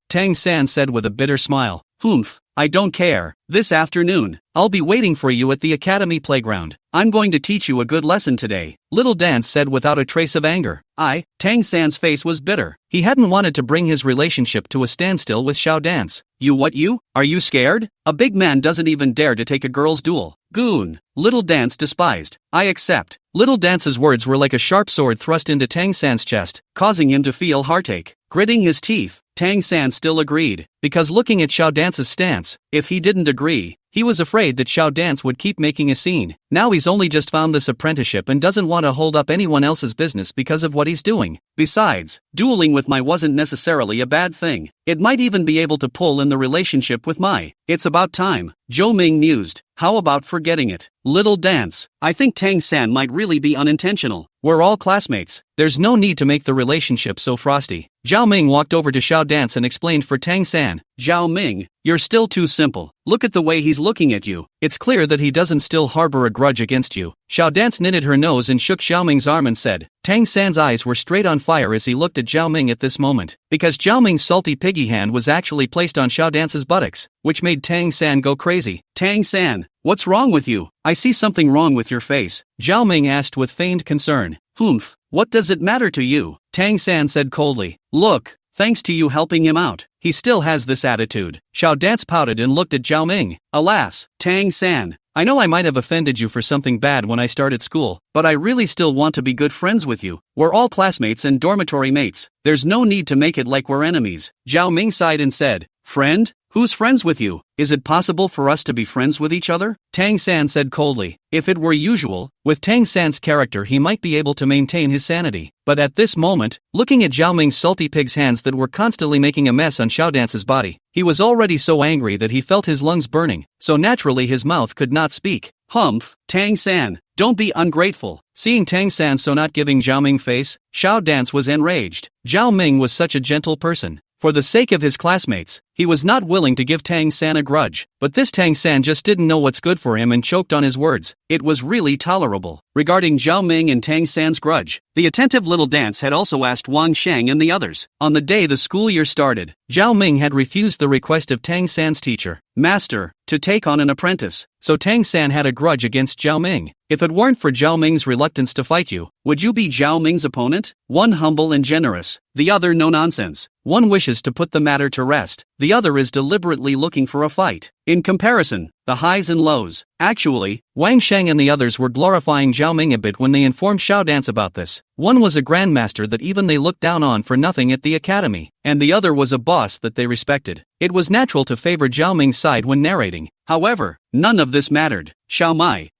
[SPEAKER 1] Tang San said with a bitter smile. Humph, I don't care. This afternoon, I'll be waiting for you at the academy playground. I'm going to teach you a good lesson today, Little Dance said without a trace of anger. Tang San's face was bitter. He hadn't wanted to bring his relationship to a standstill with Xiao Dance. You? Are you scared? A big man doesn't even dare to take a girl's duel. Goon, Little Dance despised. I accept. Little Dance's words were like a sharp sword thrust into Tang San's chest, causing him to feel heartache. Gritting his teeth, Tang San still agreed, because looking at Xiao Dance's stance, if he didn't agree, he was afraid that Xiao Dance would keep making a scene. Now he's only just found this apprenticeship and doesn't want to hold up anyone else's business because of what he's doing. Besides, dueling with Mai wasn't necessarily a bad thing. It might even be able to pull in the relationship with Mai. It's about time, Zhou Ming mused. How about forgetting it? Little Dance, I think Tang San might really be unintentional. We're all classmates. There's no need to make the relationship so frosty. Zhao Ming walked over to Xiao Dance and explained for Tang San. Zhao Ming, you're still too simple. Look at the way he's looking at you. It's clear that he doesn't still harbor a grudge against you. Xiao Dance knitted her nose and shook Zhao Ming's arm and said. Tang San's eyes were straight on fire as he looked at Zhao Ming at this moment, because Zhao Ming's salty piggy hand was actually placed on Xiao Dance's buttocks, which made Tang San go crazy. Tang San, what's wrong with you? I see something wrong with your face, Zhao Ming asked with feigned concern. Humph, what does it matter to you? Tang San said coldly. Look, thanks to you helping him out, he still has this attitude. Xiao Dance pouted and looked at Zhao Ming. Alas, Tang San, I know I might have offended you for something bad when I started school, but I really still want to be good friends with you. We're all classmates and dormitory mates. There's no need to make it like we're enemies. Zhao Ming sighed and said, Friend? Who's friends with you? Is it possible for us to be friends with each other? Tang San said coldly. If it were usual, with Tang San's character he might be able to maintain his sanity. But at this moment, looking at Zhao Ming's salty pig's hands that were constantly making a mess on Xiao Dance's body, he was already so angry that he felt his lungs burning, so naturally his mouth could not speak. Humph, Tang San, don't be ungrateful. Seeing Tang San so not giving Zhao Ming face, Xiao Dance was enraged. Zhao Ming was such a gentle person. For the sake of his classmates, he was not willing to give Tang San a grudge, but this Tang San just didn't know what's good for him and choked on his words. It was really tolerable. Regarding Zhao Ming and Tang San's grudge, the attentive little Dance had also asked Wang Sheng and the others. On the day the school year started, Zhao Ming had refused the request of Tang San's teacher, Master, to take on an apprentice, so Tang San had a grudge against Zhao Ming. If it weren't for Zhao Ming's reluctance to fight you, would you be Zhao Ming's opponent? One humble and generous, the other no nonsense. One wishes to put the matter to rest, the other is deliberately looking for a fight. In comparison, the highs and lows. Actually, Wang Sheng and the others were glorifying Zhao Ming a bit when they informed Xiao Dance about this. One was a grandmaster that even they looked down on for nothing at the academy, and the other was a boss that they respected. It was natural to favor Zhao Ming's side when narrating. However, none of this mattered. Xiao Mai,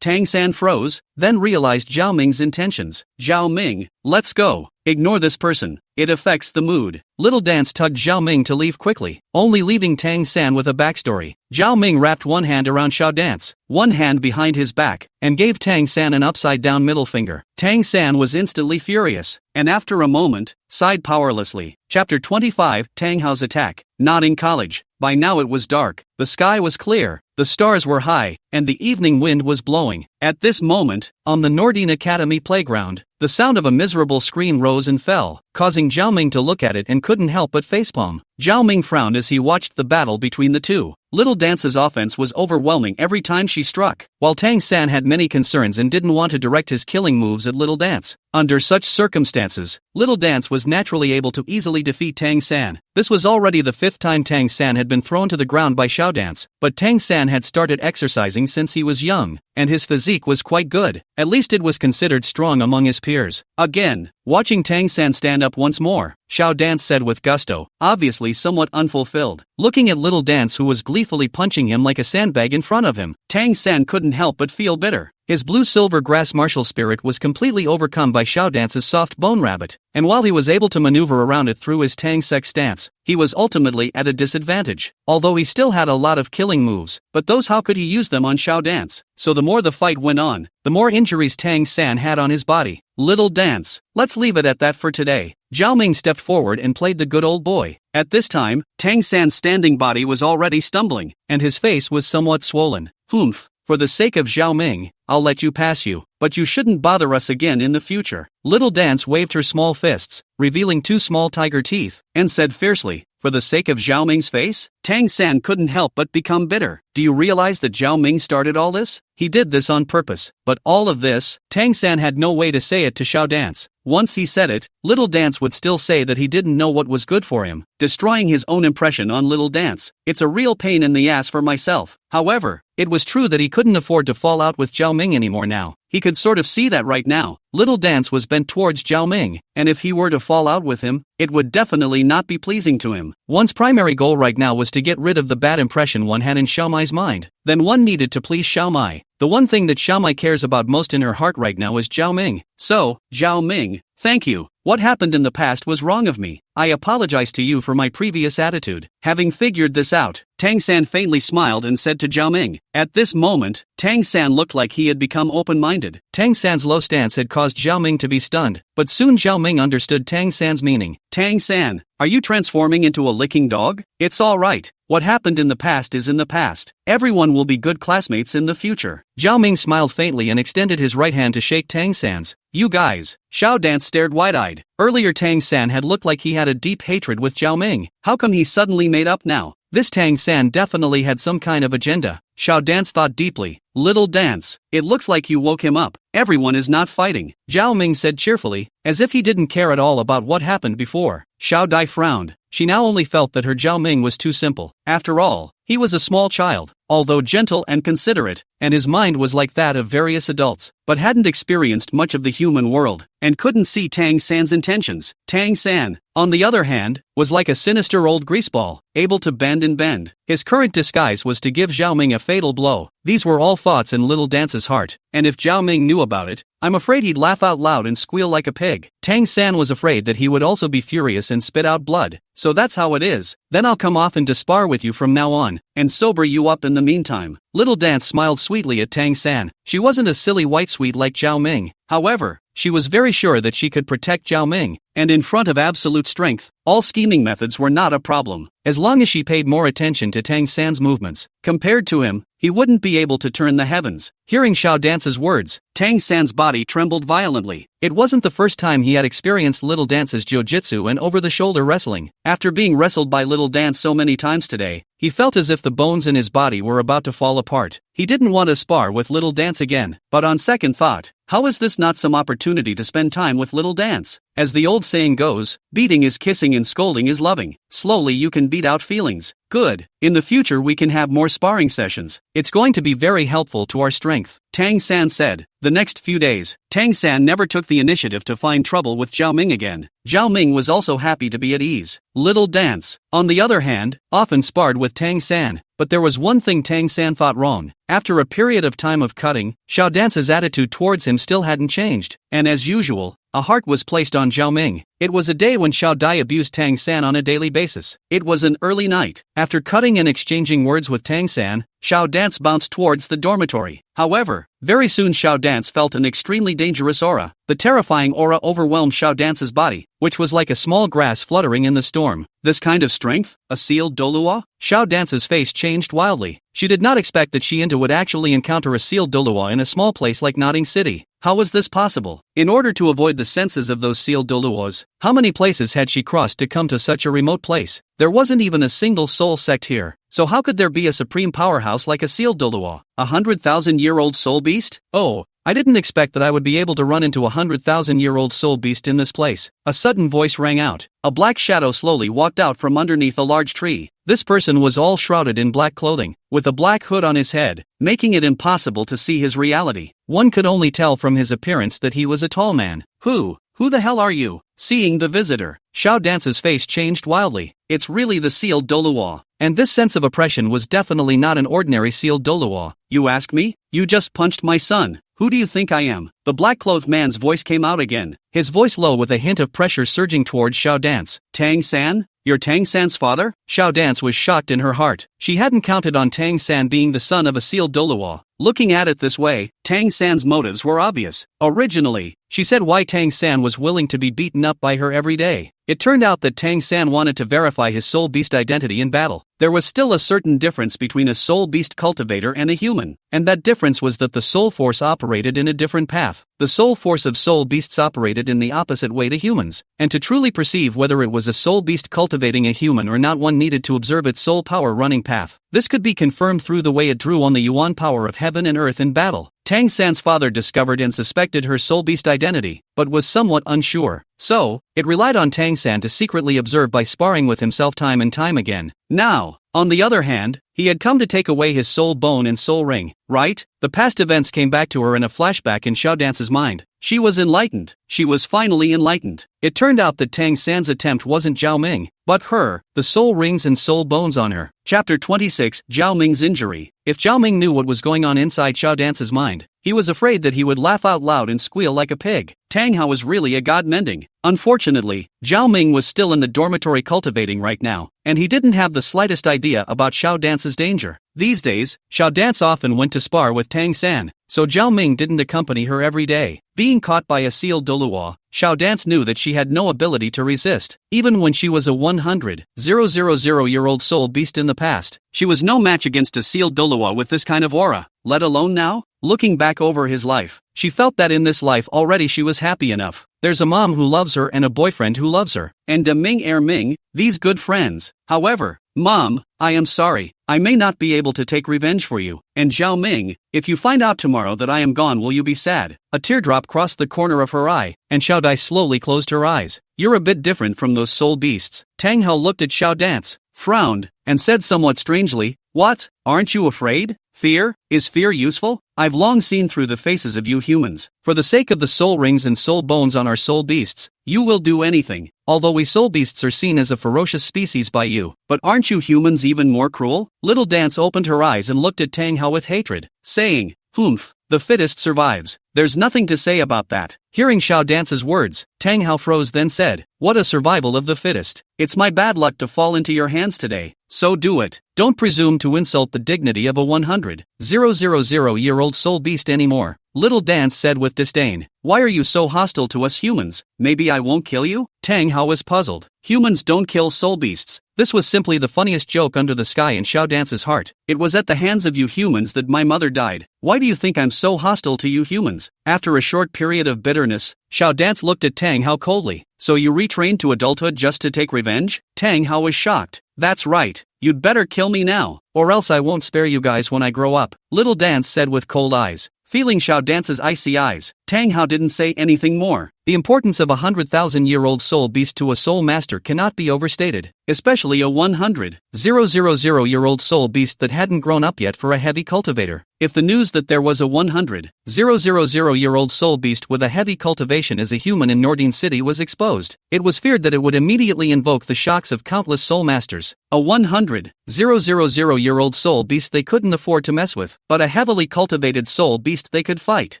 [SPEAKER 1] Tang San froze, then realized Zhao Ming's intentions. Zhao Ming, let's go. Ignore this person. It affects the mood. Little Dance tugged Zhao Ming to leave quickly, only leaving Tang San with a backstory. Zhao Ming wrapped one hand around Xiao Dance, one hand behind his back, and gave Tang San an upside-down middle finger. Tang San was instantly furious, and after a moment, sighed powerlessly. Chapter 25, Tang Hao's Attack. Not in college. By now it was dark, the sky was clear, the stars were high, and the evening wind was blowing. At this moment, on the Nordine Academy playground, the sound of a miserable scream rose and fell, causing Zhao Ming to look at it and couldn't help but facepalm. Zhao Ming frowned as he watched the battle between the two. Little Dance's offense was overwhelming every time she struck, while Tang San had many concerns and didn't want to direct his killing moves at Little Dance. Under such circumstances, Little Dance was naturally able to easily defeat Tang San. This was already the 5th time Tang San had been thrown to the ground by Xiao Dance, but Tang San had started exercising since he was young, and his physique was quite good. At least it was considered strong among his peers. Again, watching Tang San stand up once more, Xiao Dance said with gusto, obviously somewhat unfulfilled. Looking at Little Dance who was gleefully punching him like a sandbag in front of him, Tang San couldn't help but feel bitter. His blue-silver grass martial spirit was completely overcome by Xiao Dance's soft bone rabbit, and while he was able to maneuver around it through his Tang Sek stance, he was ultimately at a disadvantage. Although he still had a lot of killing moves, but those how could he use them on Xiao Dance? So the more the fight went on, the more injuries Tang San had on his body. Little Dance, let's leave it at that for today. Zhao Ming stepped forward and played the good old boy. At this time, Tang San's standing body was already stumbling, and his face was somewhat swollen. Humph. For the sake of Zhao Ming, I'll let you pass you, but you shouldn't bother us again in the future. Little Dance waved her small fists, revealing 2 small tiger teeth, and said fiercely, for the sake of Zhao Ming's face? Tang San couldn't help but become bitter. Do you realize that Zhao Ming started all this? He did this on purpose, but all of this, Tang San had no way to say it to Xiao Dance. Once he said it, Little Dance would still say that he didn't know what was good for him, destroying his own impression on Little Dance. It's a real pain in the ass for myself. However, it was true that he couldn't afford to fall out with Zhao Ming anymore now. He could sort of see that right now. Little Dance was bent towards Zhao Ming, and if he were to fall out with him, it would definitely not be pleasing to him. One's primary goal right now was to get rid of the bad impression one had in Xiao Mai's mind. Then one needed to please Xiao Mai. The one thing that Xiao Mai cares about most in her heart right now is Zhao Ming. So, Zhao Ming, thank you. What happened in the past was wrong of me. I apologize to you for my previous attitude. Having figured this out, Tang San faintly smiled and said to Zhao Ming. At this moment, Tang San looked like he had become open-minded. Tang San's low stance had caused Zhao Ming to be stunned, but soon Zhao Ming understood Tang San's meaning. Tang San, are you transforming into a licking dog? It's all right. What happened in the past is in the past. Everyone will be good classmates in the future. Zhao Ming smiled faintly and extended his right hand to shake Tang San's. You guys. Xiao Dance stared wide-eyed. Earlier Tang San had looked like he had a deep hatred with Zhao Ming. How come he suddenly made up now? This Tang San definitely had some kind of agenda. Xiao Dance thought deeply. Little Dance, it looks like you woke him up. Everyone is not fighting, Zhao Ming said cheerfully, as if he didn't care at all about what happened before. Xiao Dai frowned. She now only felt that her Zhao Ming was too simple. After all, he was a small child. Although gentle and considerate, and his mind was like that of various adults, but hadn't experienced much of the human world, and couldn't see Tang San's intentions. Tang San, on the other hand, was like a sinister old greaseball, able to bend and bend. His current disguise was to give Zhao Ming a fatal blow. These were all thoughts in Little Dance's heart, and if Zhao Ming knew about it, I'm afraid he'd laugh out loud and squeal like a pig. Tang San was afraid that he would also be furious and spit out blood. So that's how it is. Then I'll come often to spar with you from now on, and sober you up in the meantime. Little Dance smiled sweetly at Tang San. She wasn't a silly white sweet like Zhao Ming. However, she was very sure that she could protect Zhao Ming, and in front of absolute strength, all scheming methods were not a problem. As long as she paid more attention to Tang San's movements, compared to him, he wouldn't be able to turn the heavens. Hearing Xiao Dance's words, Tang San's body trembled violently. It wasn't the first time he had experienced Little Dance's jiu-jitsu and over-the-shoulder wrestling. After being wrestled by Little Dance so many times today, he felt as if the bones in his body were about to fall apart. He didn't want to spar with Little Dance again, but on second thought, how is this not some opportunity to spend time with Little Dance? As the old saying goes, beating is kissing and scolding is loving. Slowly you can beat out feelings. Good. In the future we can have more sparring sessions. It's going to be very helpful to our strength, Tang San said. The next few days, Tang San never took the initiative to find trouble with Zhao Ming again. Zhao Ming was also happy to be at ease. Little Dance, on the other hand, often sparred with Tang San. But there was one thing Tang San thought wrong. After a period of time of cutting, Xiao Dance's attitude towards him still hadn't changed, and as usual, a heart was placed on Zhao Ming. It was a day when Xiao Dai abused Tang San on a daily basis. It was an early night. After cutting and exchanging words with Tang San, Xiao Dance bounced towards the dormitory. However, very soon Xiao Dance felt an extremely dangerous aura. The terrifying aura overwhelmed Xiao Dance's body, which was like a small grass fluttering in the storm. This kind of strength? A sealed Douluo? Xiao Dance's face changed wildly. She did not expect that Xiinta would actually encounter a sealed Douluo in a small place like Nodding City. How was this possible? In order to avoid the senses of those sealed Douluos, how many places had she crossed to come to such a remote place? There wasn't even a single soul sect here. So how could there be a supreme powerhouse like a sealed Douluo? 100,000-year-old soul beast? Oh, I didn't expect that I would be able to run into a 100,000-year-old soul beast in this place. A sudden voice rang out. A black shadow slowly walked out from underneath a large tree. This person was all shrouded in black clothing, with a black hood on his head, making it impossible to see his reality. One could only tell from his appearance that he was a tall man. Who the hell are you? Seeing the visitor, Xiao Dance's face changed wildly. It's really the sealed Douluo. And this sense of oppression was definitely not an ordinary sealed Douluo. You ask me? You just punched my son. Who do you think I am? The black-clothed man's voice came out again, his voice low with a hint of pressure surging towards Xiao Dance. Tang San? You're Tang San's father? Xiao Dance was shocked in her heart. She hadn't counted on Tang San being the son of a sealed Douluo. Looking at it this way, Tang San's motives were obvious. Originally, she said why Tang San was willing to be beaten up by her every day. It turned out that Tang San wanted to verify his soul beast identity in battle. There was still a certain difference between a soul beast cultivator and a human, and that difference was that the soul force operated in a different path. The soul force of soul beasts operated in the opposite way to humans, and to truly perceive whether it was a soul beast cultivating a human or not, one needed to observe its soul power running path. This could be confirmed through the way it drew on the yuan power of heaven and earth in battle. Tang San's father discovered and suspected her soul beast identity, but was somewhat unsure. So, it relied on Tang San to secretly observe by sparring with himself time and time again. Now, on the other hand, he had come to take away his soul bone and soul ring, right? The past events came back to her in a flashback in Xiao Dance's mind. She was enlightened. She was finally enlightened. It turned out that Tang San's attempt wasn't Zhao Ming, but her, the soul rings and soul bones on her. Chapter 26, Zhao Ming's Injury. If Zhao Ming knew what was going on inside Xiao Dance's mind, he was afraid that he would laugh out loud and squeal like a pig. Tang Hao was really a god mending. Unfortunately, Zhao Ming was still in the dormitory cultivating right now, and he didn't have the slightest idea about Xiao Dance's danger. These days, Xiao Dance often went to spar with Tang San, so Zhao Ming didn't accompany her every day. Being caught by a sealed Douluo, Xiao Dance knew that she had no ability to resist. Even when she was a 100,000-year-old soul beast in the past, she was no match against a sealed Douluo with this kind of aura, let alone now. Looking back over his life, she felt that in this life already she was happy enough. There's a mom who loves her and a boyfriend who loves her, and a Ming Ming, these good friends. However, Mom, I am sorry, I may not be able to take revenge for you. And Zhao Ming, if you find out tomorrow that I am gone, will you be sad? A teardrop crossed the corner of her eye, and Xiao Dai slowly closed her eyes. You're a bit different from those soul beasts. Tang Hao looked at Xiao Dance, frowned, and said somewhat strangely, what? Aren't you afraid? Fear? Is fear useful? I've long seen through the faces of you humans. For the sake of the soul rings and soul bones on our soul beasts, you will do anything. Although we soul beasts are seen as a ferocious species by you. But aren't you humans even more cruel? Little Dance opened her eyes and looked at Tang Hao with hatred, saying, "Humph, the fittest survives. There's nothing to say about that." Hearing Xiao Dance's words, Tang Hao froze, then said, "What a survival of the fittest. It's my bad luck to fall into your hands today. So do it. Don't presume to insult the dignity of a 100,000-year-old soul beast anymore." Little Dance said with disdain, "Why are you so hostile to us humans? Maybe I won't kill you?" Tang Hao was puzzled. Humans don't kill soul beasts. This was simply the funniest joke under the sky in Xiao Dance's heart. It was at the hands of you humans that my mother died. Why do you think I'm so hostile to you humans? After a short period of bitterness, Xiao Dance looked at Tang Hao coldly. "So you retrained to adulthood just to take revenge?" Tang Hao was shocked. "That's right. You'd better kill me now, or else I won't spare you guys when I grow up," Little Dance said with cold eyes. Feeling Xiao Dance's icy eyes, Tang Hao didn't say anything more. The importance of a 100,000-year-old soul beast to a soul master cannot be overstated, especially a 100,000-year-old soul beast that hadn't grown up yet for a heavy cultivator. If the news that there was a 100,000-year-old soul beast with a heavy cultivation as a human in Nordine City was exposed, it was feared that it would immediately invoke the shocks of countless soul masters. A 100,000-year-old soul beast they couldn't afford to mess with, but a heavily cultivated soul beast they could fight.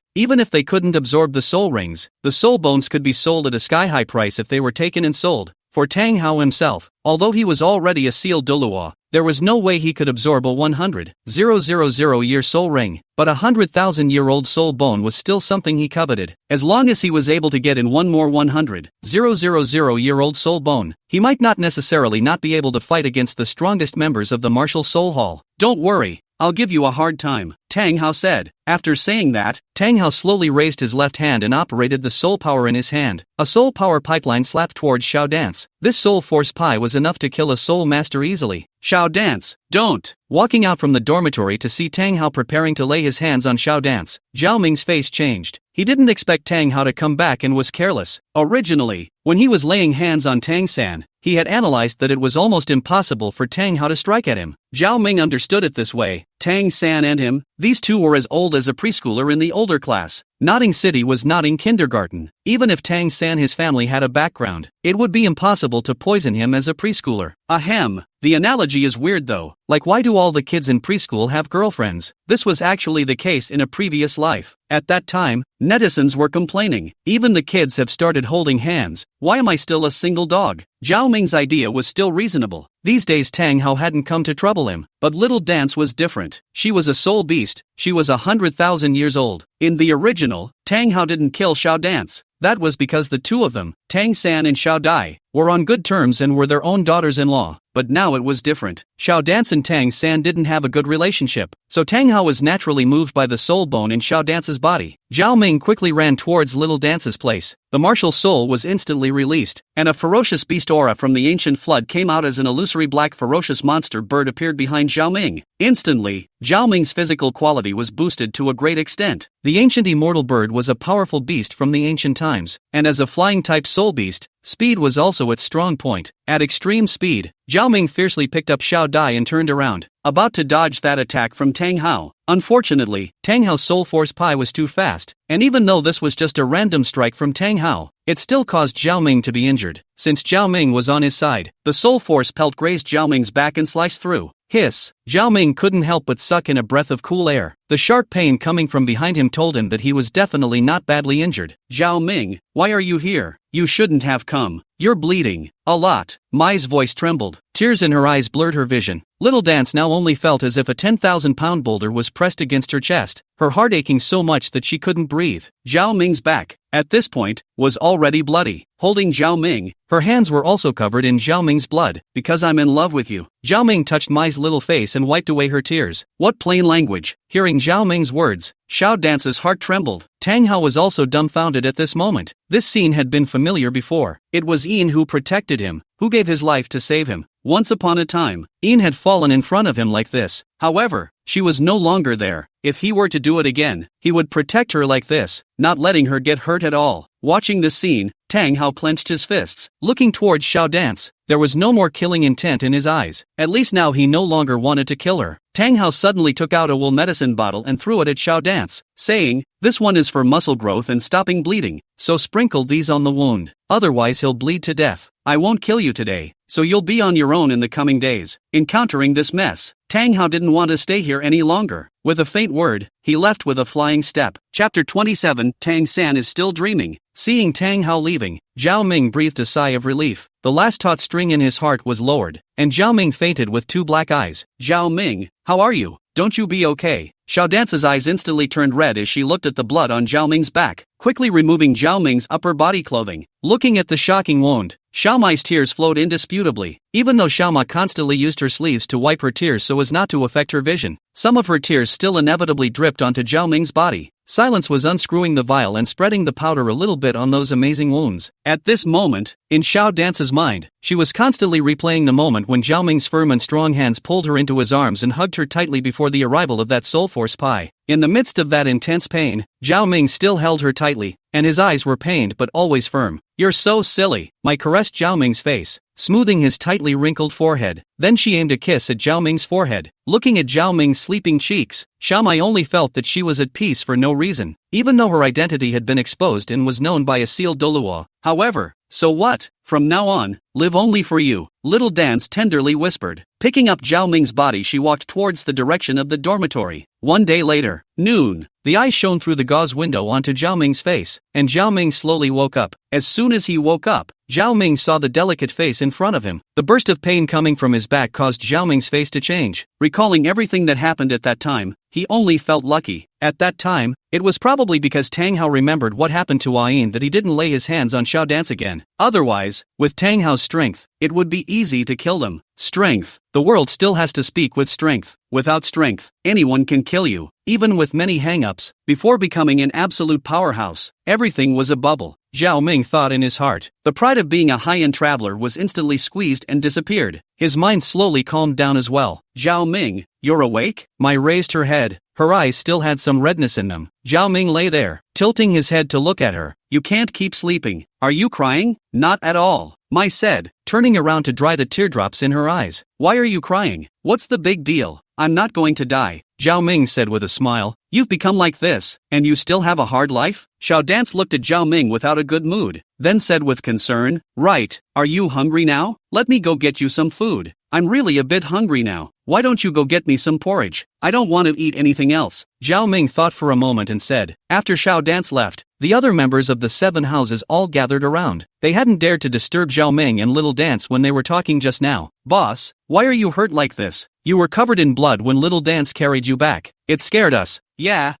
[SPEAKER 1] Even if they couldn't absorb the soul rings, the soul bones could be sold at a sky-high price if they were taken and sold. For Tang Hao himself, although he was already a sealed Douluo, there was no way he could absorb a 100,000-year soul ring, but a 100,000-year-old soul bone was still something he coveted. As long as he was able to get in one more 100,000-year-old soul bone, he might not necessarily not be able to fight against the strongest members of the martial soul hall. "Don't worry, I'll give you a hard time," Tang Hao said. After saying that, Tang Hao slowly raised his left hand and operated the soul power in his hand. A soul power pipeline slapped towards Xiao Dance. This soul force pi was enough to kill a soul master easily. "Xiao Dance, don't!" Walking out from the dormitory to see Tang Hao preparing to lay his hands on Xiao Dance, Zhao Ming's face changed. He didn't expect Tang Hao to come back and was careless. Originally, when he was laying hands on Tang San, he had analyzed that it was almost impossible for Tang Hao to strike at him. Zhao Ming understood it this way. Tang San and him, these two were as old as a preschooler in the older class. Notting City was Notting Kindergarten. Even if Tang San his family had a background, it would be impossible to poison him as a preschooler. Ahem. The analogy is weird though, like why do all the kids in preschool have girlfriends? This was actually the case in a previous life. At that time, netizens were complaining. Even the kids have started holding hands. Why am I still a single dog? Zhao Ming's idea was still reasonable. These days Tang Hao hadn't come to trouble him, but Little Dance was different. She was a soul beast. She was 100,000 years old. In the original, Tang Hao didn't kill Xiao Dance. That was because the two of them, Tang San and Xiao Dai, were on good terms and were their own daughters-in-law. But now it was different. Xiao Dance and Tang San didn't have a good relationship, so Tang Hao was naturally moved by the soul bone in Xiao Dance's body. Zhao Ming quickly ran towards Little Dance's place. The martial soul was instantly released, and a ferocious beast aura from the ancient flood came out as an illusory black ferocious monster bird appeared behind Zhao Ming. Instantly, Zhao Ming's physical quality was boosted to a great extent. The ancient immortal bird was a powerful beast from the ancient times, and as a flying-type soul beast, speed was also its strong point. At extreme speed, Zhao Ming fiercely picked up Xiao Dai and turned around, about to dodge that attack from Tang Hao. Unfortunately, Tang Hao's soul force pi was too fast, and even though this was just a random strike from Tang Hao, it still caused Zhao Ming to be injured. Since Zhao Ming was on his side, the soul force pelt grazed Zhao Ming's back and sliced through. Hiss! Zhao Ming couldn't help but suck in a breath of cool air. The sharp pain coming from behind him told him that he was definitely not badly injured. "Zhao Ming, why are you here? You shouldn't have come. You're bleeding. A lot." Mai's voice trembled. Tears in her eyes blurred her vision. Little Dance now only felt as if a 10,000-pound boulder was pressed against her chest, her heart aching so much that she couldn't breathe. Zhao Ming's back, at this point, was already bloody. Holding Zhao Ming, her hands were also covered in Zhao Ming's blood. "Because I'm in love with you." Zhao Ming touched Mai's little face and wiped away her tears. What plain language! Hearing Zhao Ming's words, Xiao Dance's heart trembled. Tang Hao was also dumbfounded at this moment. This scene had been familiar before. It was Ian who protected him, who gave his life to save him. Once upon a time, Ian had fallen in front of him like this. However, she was no longer there. If he were to do it again, he would protect her like this, not letting her get hurt at all. Watching this scene, Tang Hao clenched his fists. Looking towards Xiao Dance, There was no more killing intent in his eyes. At least now he no longer wanted to kill her. Tang Hao suddenly took out a wool medicine bottle and threw it at Xiao Dance, saying, "This one is for muscle growth and stopping bleeding, so sprinkle these on the wound. Otherwise he'll bleed to death. I won't kill you today, so you'll be on your own in the coming days." Encountering this mess, Tang Hao didn't want to stay here any longer. With a faint word, he left with a flying step. Chapter 27. Tang San is still dreaming. Seeing Tang Hao leaving, Zhao Ming breathed a sigh of relief. The last taut string in his heart was lowered, and Zhao Ming fainted with two black eyes. "Zhao Ming, how are you? Don't you be okay?" Xiao Dance's eyes instantly turned red as she looked at the blood on Zhao Ming's back, quickly removing Zhao Ming's upper body clothing. Looking at the shocking wound, Xiao Mai's tears flowed indisputably. Even though Xiao Ma constantly used her sleeves to wipe her tears so as not to affect her vision, some of her tears still inevitably dripped onto Zhao Ming's body. Silence was unscrewing the vial and spreading the powder a little bit on those amazing wounds. At this moment, in Xiao Dance's mind, she was constantly replaying the moment when Zhao Ming's firm and strong hands pulled her into his arms and hugged her tightly before the arrival of that Soul Force pie. In the midst of that intense pain, Zhao Ming still held her tightly, and his eyes were pained but always firm. "You're so silly," Mai caressed Zhao Ming's face, smoothing his tightly wrinkled forehead. Then she aimed a kiss at Zhao Ming's forehead. Looking at Zhao Ming's sleeping cheeks, Xiao Mai only felt that she was at peace for no reason, even though her identity had been exposed and was known by a sealed Douluo. However, so what? From now on, live only for you, Little Dance tenderly whispered. Picking up Zhao Ming's body, she walked towards the direction of the dormitory. One day later, noon, the eyes shone through the gauze window onto Zhao Ming's face, and Zhao Ming slowly woke up. As soon as he woke up, Zhao Ming saw the delicate face in front of him. The burst of pain coming from his back caused Zhao Ming's face to change. Recalling everything that happened at that time, he only felt lucky. At that time, it was probably because Tang Hao remembered what happened to Ayin that he didn't lay his hands on Xiao Dance again. Otherwise, with Tang Hao's strength, it would be easy to kill them. Strength. The world still has to speak with strength. Without strength, anyone can kill you, even with many hang-ups. Before becoming an absolute powerhouse, everything was a bubble. Zhao Ming thought in his heart. The pride of being a high-end traveler was instantly squeezed and disappeared. His mind slowly calmed down as well. "Zhao Ming, you're awake?" Mai raised her head. Her eyes still had some redness in them. Zhao Ming lay there, tilting his head to look at her. "You can't keep sleeping. Are you crying?" "Not at all," Mai said, turning around to dry the teardrops in her eyes. "Why are you crying? What's the big deal? I'm not going to die," Zhao Ming said with a smile. "You've become like this, and you still have a hard life?" Xiao Dance looked at Zhao Ming without a good mood, then said with concern, "Right, are you hungry now? Let me go get you some food. I'm really a bit hungry now. Why don't you go get me some porridge? I don't want to eat anything else." Zhao Ming thought for a moment and said. After Xiao Dance left, the other members of the 7 houses all gathered around. They hadn't dared to disturb Zhao Ming and Little Dance when they were talking just now. "Boss, why are you hurt like this? You were covered in blood when Little Dance carried you back. It scared us." Yeah.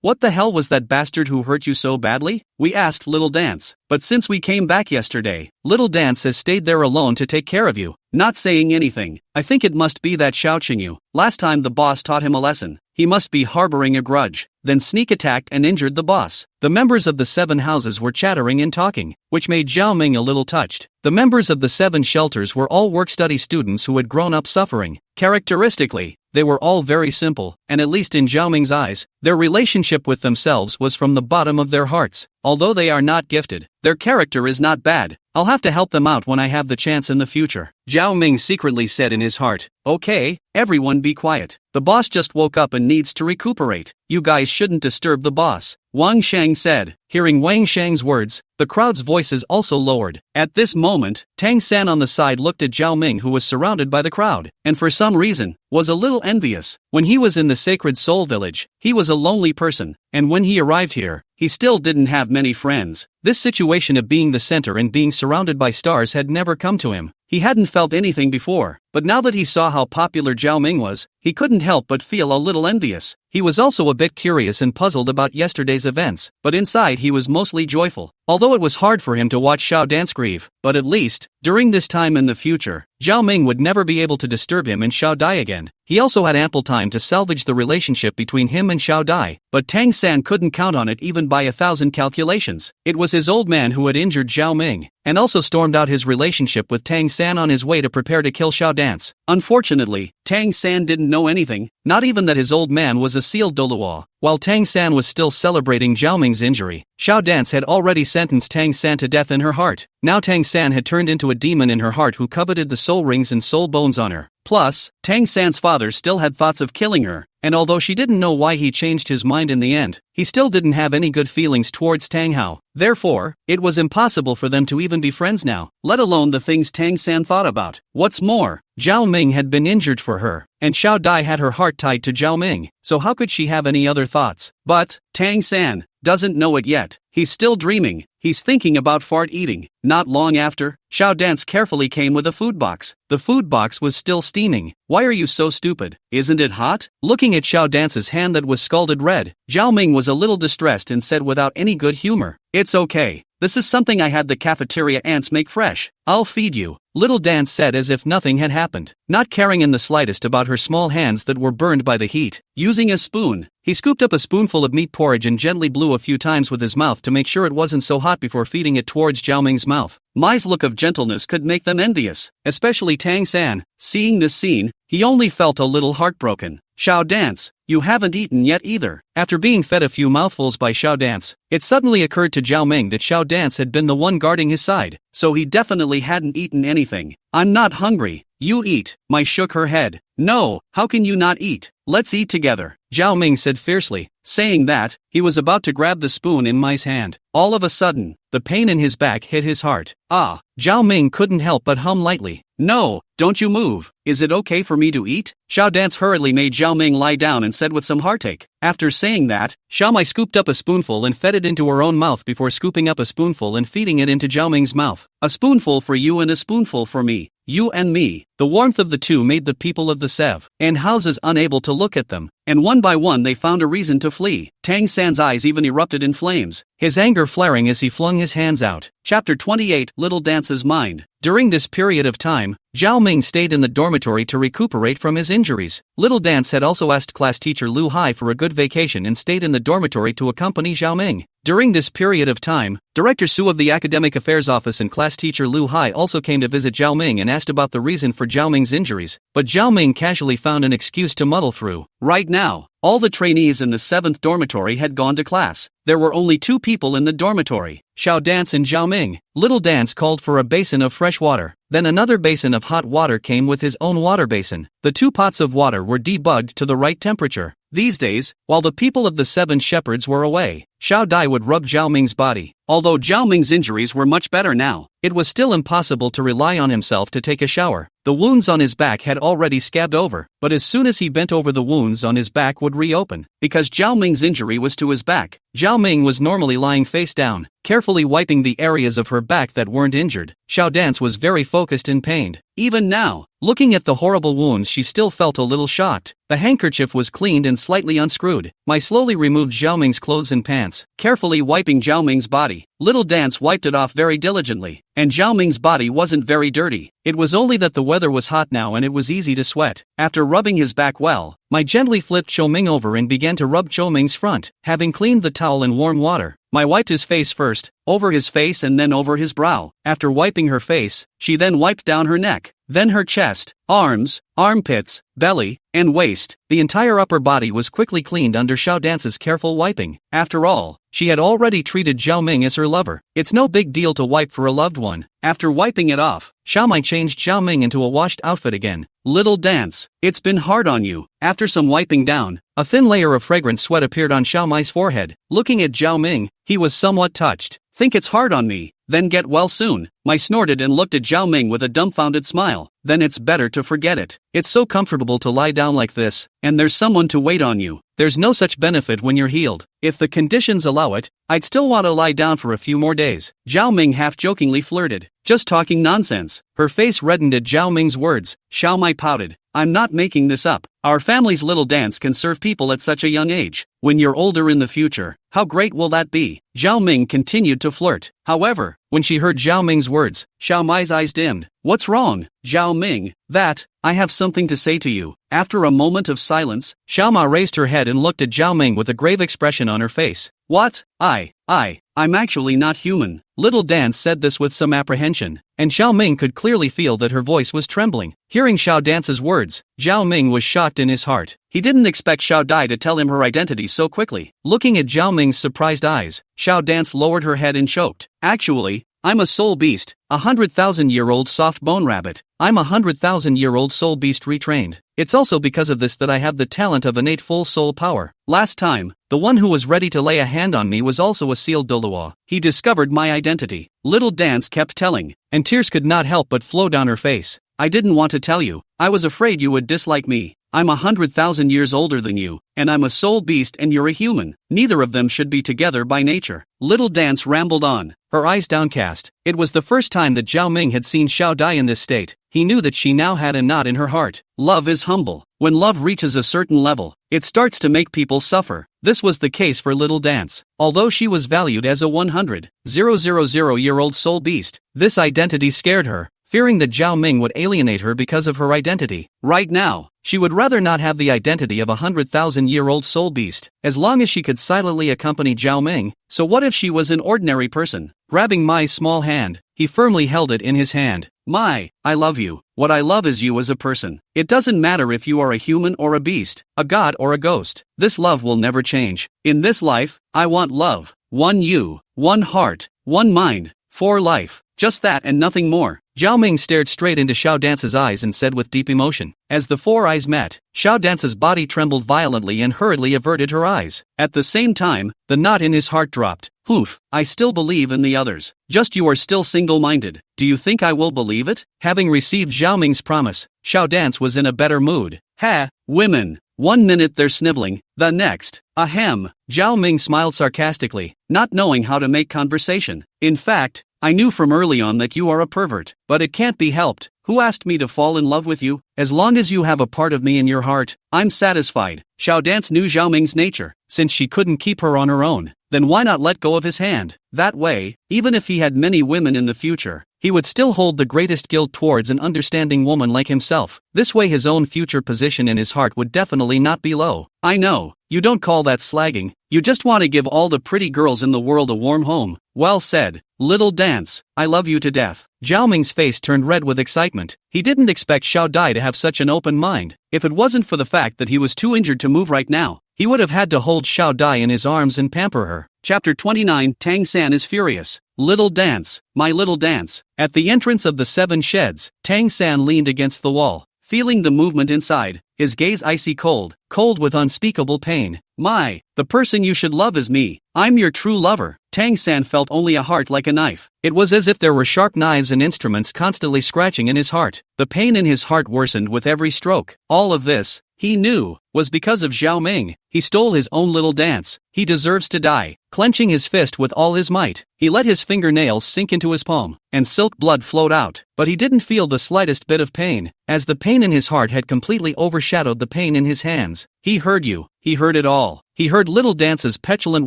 [SPEAKER 1] What the hell was that bastard who hurt you so badly?" we asked Little Dance. "But since we came back yesterday, Little Dance has stayed there alone to take care of you, not saying anything. I think it must be that Xiao Qingyu. Last time the boss taught him a lesson. He must be harboring a grudge." Then sneak attacked and injured the boss. The members of the 7 houses were chattering and talking, which made Zhao Ming a little touched. The members of the 7 shelters were all work-study students who had grown up suffering. Characteristically, they were all very simple, and at least in Zhao Ming's eyes, their relationship with themselves was from the bottom of their hearts. Although they are not gifted, their character is not bad. I'll have to help them out when I have the chance in the future, Zhao Ming secretly said in his heart. Okay, everyone be quiet. The boss just woke up and needs to recuperate. You guys shouldn't disturb the boss, Wang Shang said. Hearing Wang Shang's words, the crowd's voices also lowered. At this moment, Tang San on the side looked at Zhao Ming, who was surrounded by the crowd, and for some reason, was a little envious. When he was in the Sacred Soul Village, he was a lonely person, and when he arrived here, he still didn't have many friends. This situation of being the center and being surrounded by stars had never come to him. He hadn't felt anything before, but now that he saw how popular Zhao Ming was, he couldn't help but feel a little envious. He was also a bit curious and puzzled about yesterday's events, but inside he was mostly joyful. Although it was hard for him to watch Xiao Dance grieve, but at least, during this time in the future, Zhao Ming would never be able to disturb him and Xiao Dai again. He also had ample time to salvage the relationship between him and Xiao Dai, but Tang San couldn't count on it even by 1,000 calculations. It was his old man who had injured Zhao Ming, and also stormed out his relationship with Tang San on his way to prepare to kill Xiao Dance. Unfortunately, Tang San didn't know anything, not even that his old man was a sealed Douluo. While Tang San was still celebrating Zhao Ming's injury, Xiao Dance had already sentenced Tang San to death in her heart. Now Tang San had turned into a demon in her heart who coveted the soul rings and soul bones on her. Plus, Tang San's father still had thoughts of killing her, and although she didn't know why he changed his mind in the end, he still didn't have any good feelings towards Tang Hao. Therefore, it was impossible for them to even be friends now, let alone the things Tang San thought about. What's more, Zhao Ming had been injured for her, and Xiao Dai had her heart tied to Zhao Ming, so how could she have any other thoughts? But Tang San doesn't know it yet. He's still dreaming. He's thinking about fart eating. Not long after, Xiao Dance carefully came with a food box. The food box was still steaming. Why are you so stupid? Isn't it hot? Looking at Xiao Dance's hand that was scalded red, Zhao Ming was a little distressed and said without any good humor, "It's okay. This is something I had the cafeteria ants make fresh. I'll feed you." Little Dance said as if nothing had happened, not caring in the slightest about her small hands that were burned by the heat. Using a spoon, he scooped up a spoonful of meat porridge and gently blew a few times with his mouth to make sure it wasn't so hot before feeding it towards Zhao Ming's mouth. Mai's look of gentleness could make them envious, especially Tang San. Seeing this scene, he only felt a little heartbroken. Xiao Dance, you haven't eaten yet either. After being fed a few mouthfuls by Xiao Dance, it suddenly occurred to Zhao Ming that Xiao Dance had been the one guarding his side, so he definitely hadn't eaten anything. "I'm not hungry. You eat." Mai shook her head. "No, how can you not eat? Let's eat together," Zhao Ming said fiercely. Saying that, he was about to grab the spoon in Mai's hand. All of a sudden, the pain in his back hit his heart. Zhao Ming couldn't help but hum lightly. "No, don't you move. Is it okay for me to eat?" Xiao Dance hurriedly made Zhao Ming lie down and said with some heartache. After saying that, Xiao Mai scooped up a spoonful and fed it into her own mouth before scooping up a spoonful and feeding it into Zhao Ming's mouth. "A spoonful for you and a spoonful for me. You and me." The warmth of the two made the people of the Sev and houses unable to look at them, and one by one they found a reason to flee. Tang San's eyes even erupted in flames, his anger flaring as he flung his hands out. Chapter 28, Little Dance's Mind. During this period of time, Zhao Ming stayed in the dormitory to recuperate from his injuries. Little Dance had also asked class teacher Lu Hai for a good vacation and stayed in the dormitory to accompany Zhao Ming. During this period of time, Director Su of the Academic Affairs Office and class teacher Lu Hai also came to visit Zhao Ming and asked about the reason for Zhao Ming's injuries, but Zhao Ming casually found an excuse to muddle through. Right now, all the trainees in the 7th dormitory had gone to class. There were only 2 people in the dormitory, Xiao Dance and Zhao Ming. Little Dance called for a basin of fresh water. Then another basin of hot water came with his own water basin. The 2 pots of water were debugged to the right temperature. These days, while the people of the 7 shepherds were away, Xiao Dai would rub Zhao Ming's body. Although Zhao Ming's injuries were much better now, it was still impossible to rely on himself to take a shower. The wounds on his back had already scabbed over, but as soon as he bent over, the wounds on his back would reopen. Because Zhao Ming's injury was to his back, Zhao Ming was normally lying face down, carefully wiping the areas of her back that weren't injured. Xiao Dance was very focused and pained. Even now, looking at the horrible wounds, she still felt a little shocked. The handkerchief was cleaned and slightly unscrewed. Mai slowly removed Zhao Ming's clothes and pants, carefully wiping Zhao Ming's body. Little Dance wiped it off very diligently, and Zhao Ming's body wasn't very dirty. It was only that the weather was hot now and it was easy to sweat. After rubbing his back well, Mai gently flipped Zhao Ming over and began to rub Zhao Ming's front. Having cleaned the towel in warm water, Mai wiped his face first, over his face and then over his brow. After wiping her face, she then wiped down her neck, then her chest, arms, armpits, belly, and waist. The entire upper body was quickly cleaned under Xiao Dance's careful wiping. After all, she had already treated Zhao Ming as her lover. It's no big deal to wipe for a loved one. After wiping it off, Xiao Mai changed Zhao Ming into a washed outfit again. "Little Dance, it's been hard on you." After some wiping down, a thin layer of fragrant sweat appeared on Xiao Mai's forehead. Looking at Zhao Ming, he was somewhat touched. "Think it's hard on me? Then get well soon." Mai snorted and looked at Zhao Ming with a dumbfounded smile. "Then it's better to forget it. It's so comfortable to lie down like this, and there's someone to wait on you. There's no such benefit when you're healed. If the conditions allow it, I'd still want to lie down for a few more days." Zhao Ming half-jokingly flirted. "Just talking nonsense." Her face reddened at Zhao Ming's words. Xiao Mai pouted. "I'm not making this up. Our family's Little Dance can serve people at such a young age. When you're older in the future, how great will that be?" Zhao Ming continued to flirt. However, when she heard Zhao Ming's words, Xiao Mai's eyes dimmed. What's wrong, Zhao Ming? That, I have something to say to you. After a moment of silence, Xiao Ma raised her head and looked at Zhao Ming with a grave expression on her face. What? I'm actually not human. Little Dance said this with some apprehension, and Xiao Ming could clearly feel that her voice was trembling. Hearing Xiao Dance's words, Zhao Ming was shocked in his heart. He didn't expect Xiao Dai to tell him her identity so quickly. Looking at Zhao Ming's surprised eyes, Xiao Dance lowered her head and choked. Actually, I'm a soul beast, 100,000-year-old soft bone rabbit. I'm a 100,000-year-old soul beast retrained. It's also because of this that I have the talent of innate full soul power. Last time, the one who was ready to lay a hand on me was also a sealed Douluo. He discovered my identity. Little Dance kept telling, and tears could not help but flow down her face. I didn't want to tell you. I was afraid you would dislike me. I'm 100,000 years older than you, and I'm a soul beast and you're a human. Neither of them should be together by nature. Little Dance rambled on, her eyes downcast. It was the first time that Zhao Ming had seen Xiao Dai in this state. He knew that she now had a knot in her heart. Love is humble. When love reaches a certain level, it starts to make people suffer. This was the case for Little Dance. Although she was valued as a 100,000-year-old soul beast, this identity scared her, fearing that Zhao Ming would alienate her because of her identity. Right now, she would rather not have the identity of a 100,000-year-old soul beast, as long as she could silently accompany Zhao Ming. So what if she was an ordinary person? Grabbing Mai's small hand, he firmly held it in his hand. Mai, I love you. What I love is you as a person. It doesn't matter if you are a human or a beast, a god or a ghost. This love will never change. In this life, I want love. One you, one heart, one mind, for life. Just that and nothing more. Zhao Ming stared straight into Xiao Dance's eyes and said with deep emotion. As the four eyes met, Xiao Dance's body trembled violently and hurriedly averted her eyes. At the same time, the knot in his heart dropped. Oof, I still believe in the others. Just you are still single-minded. Do you think I will believe it? Having received Zhao Ming's promise, Xiao Dance was in a better mood. Ha, women. 1 minute they're sniveling, the next, ahem. Zhao Ming smiled sarcastically, not knowing how to make conversation. In fact, I knew from early on that you are a pervert, but it can't be helped. Who asked me to fall in love with you? As long as you have a part of me in your heart, I'm satisfied. Xiao Dance knew Zhao Ming's nature. Since she couldn't keep her on her own, then why not let go of his hand? That way, even if he had many women in the future, he would still hold the greatest guilt towards an understanding woman like himself. This way his own future position in his heart would definitely not be low. I know, you don't call that slagging. You just want to give all the pretty girls in the world a warm home. Well said, Little Dance, I love you to death. Zhao Ming's face turned red with excitement. He didn't expect Xiao Dai to have such an open mind. If it wasn't for the fact that he was too injured to move right now, he would have had to hold Xiao Dai in his arms and pamper her. Chapter 29. Tang San is furious. Little Dance, my Little Dance. At the entrance of the 7 sheds, Tang San leaned against the wall, feeling the movement inside, his gaze icy cold, cold with unspeakable pain. My, the person you should love is me. I'm your true lover. Tang San felt only a heart like a knife. It was as if there were sharp knives and instruments constantly scratching in his heart. The pain in his heart worsened with every stroke. All of this, he knew, was because of Zhao Ming. He stole his own Little Dance. He deserves to die. Clenching his fist with all his might, he let his fingernails sink into his palm, and silk blood flowed out. But he didn't feel the slightest bit of pain, as the pain in his heart had completely overshadowed the pain in his hands. He heard you. He heard it all. He heard Little Dance's petulant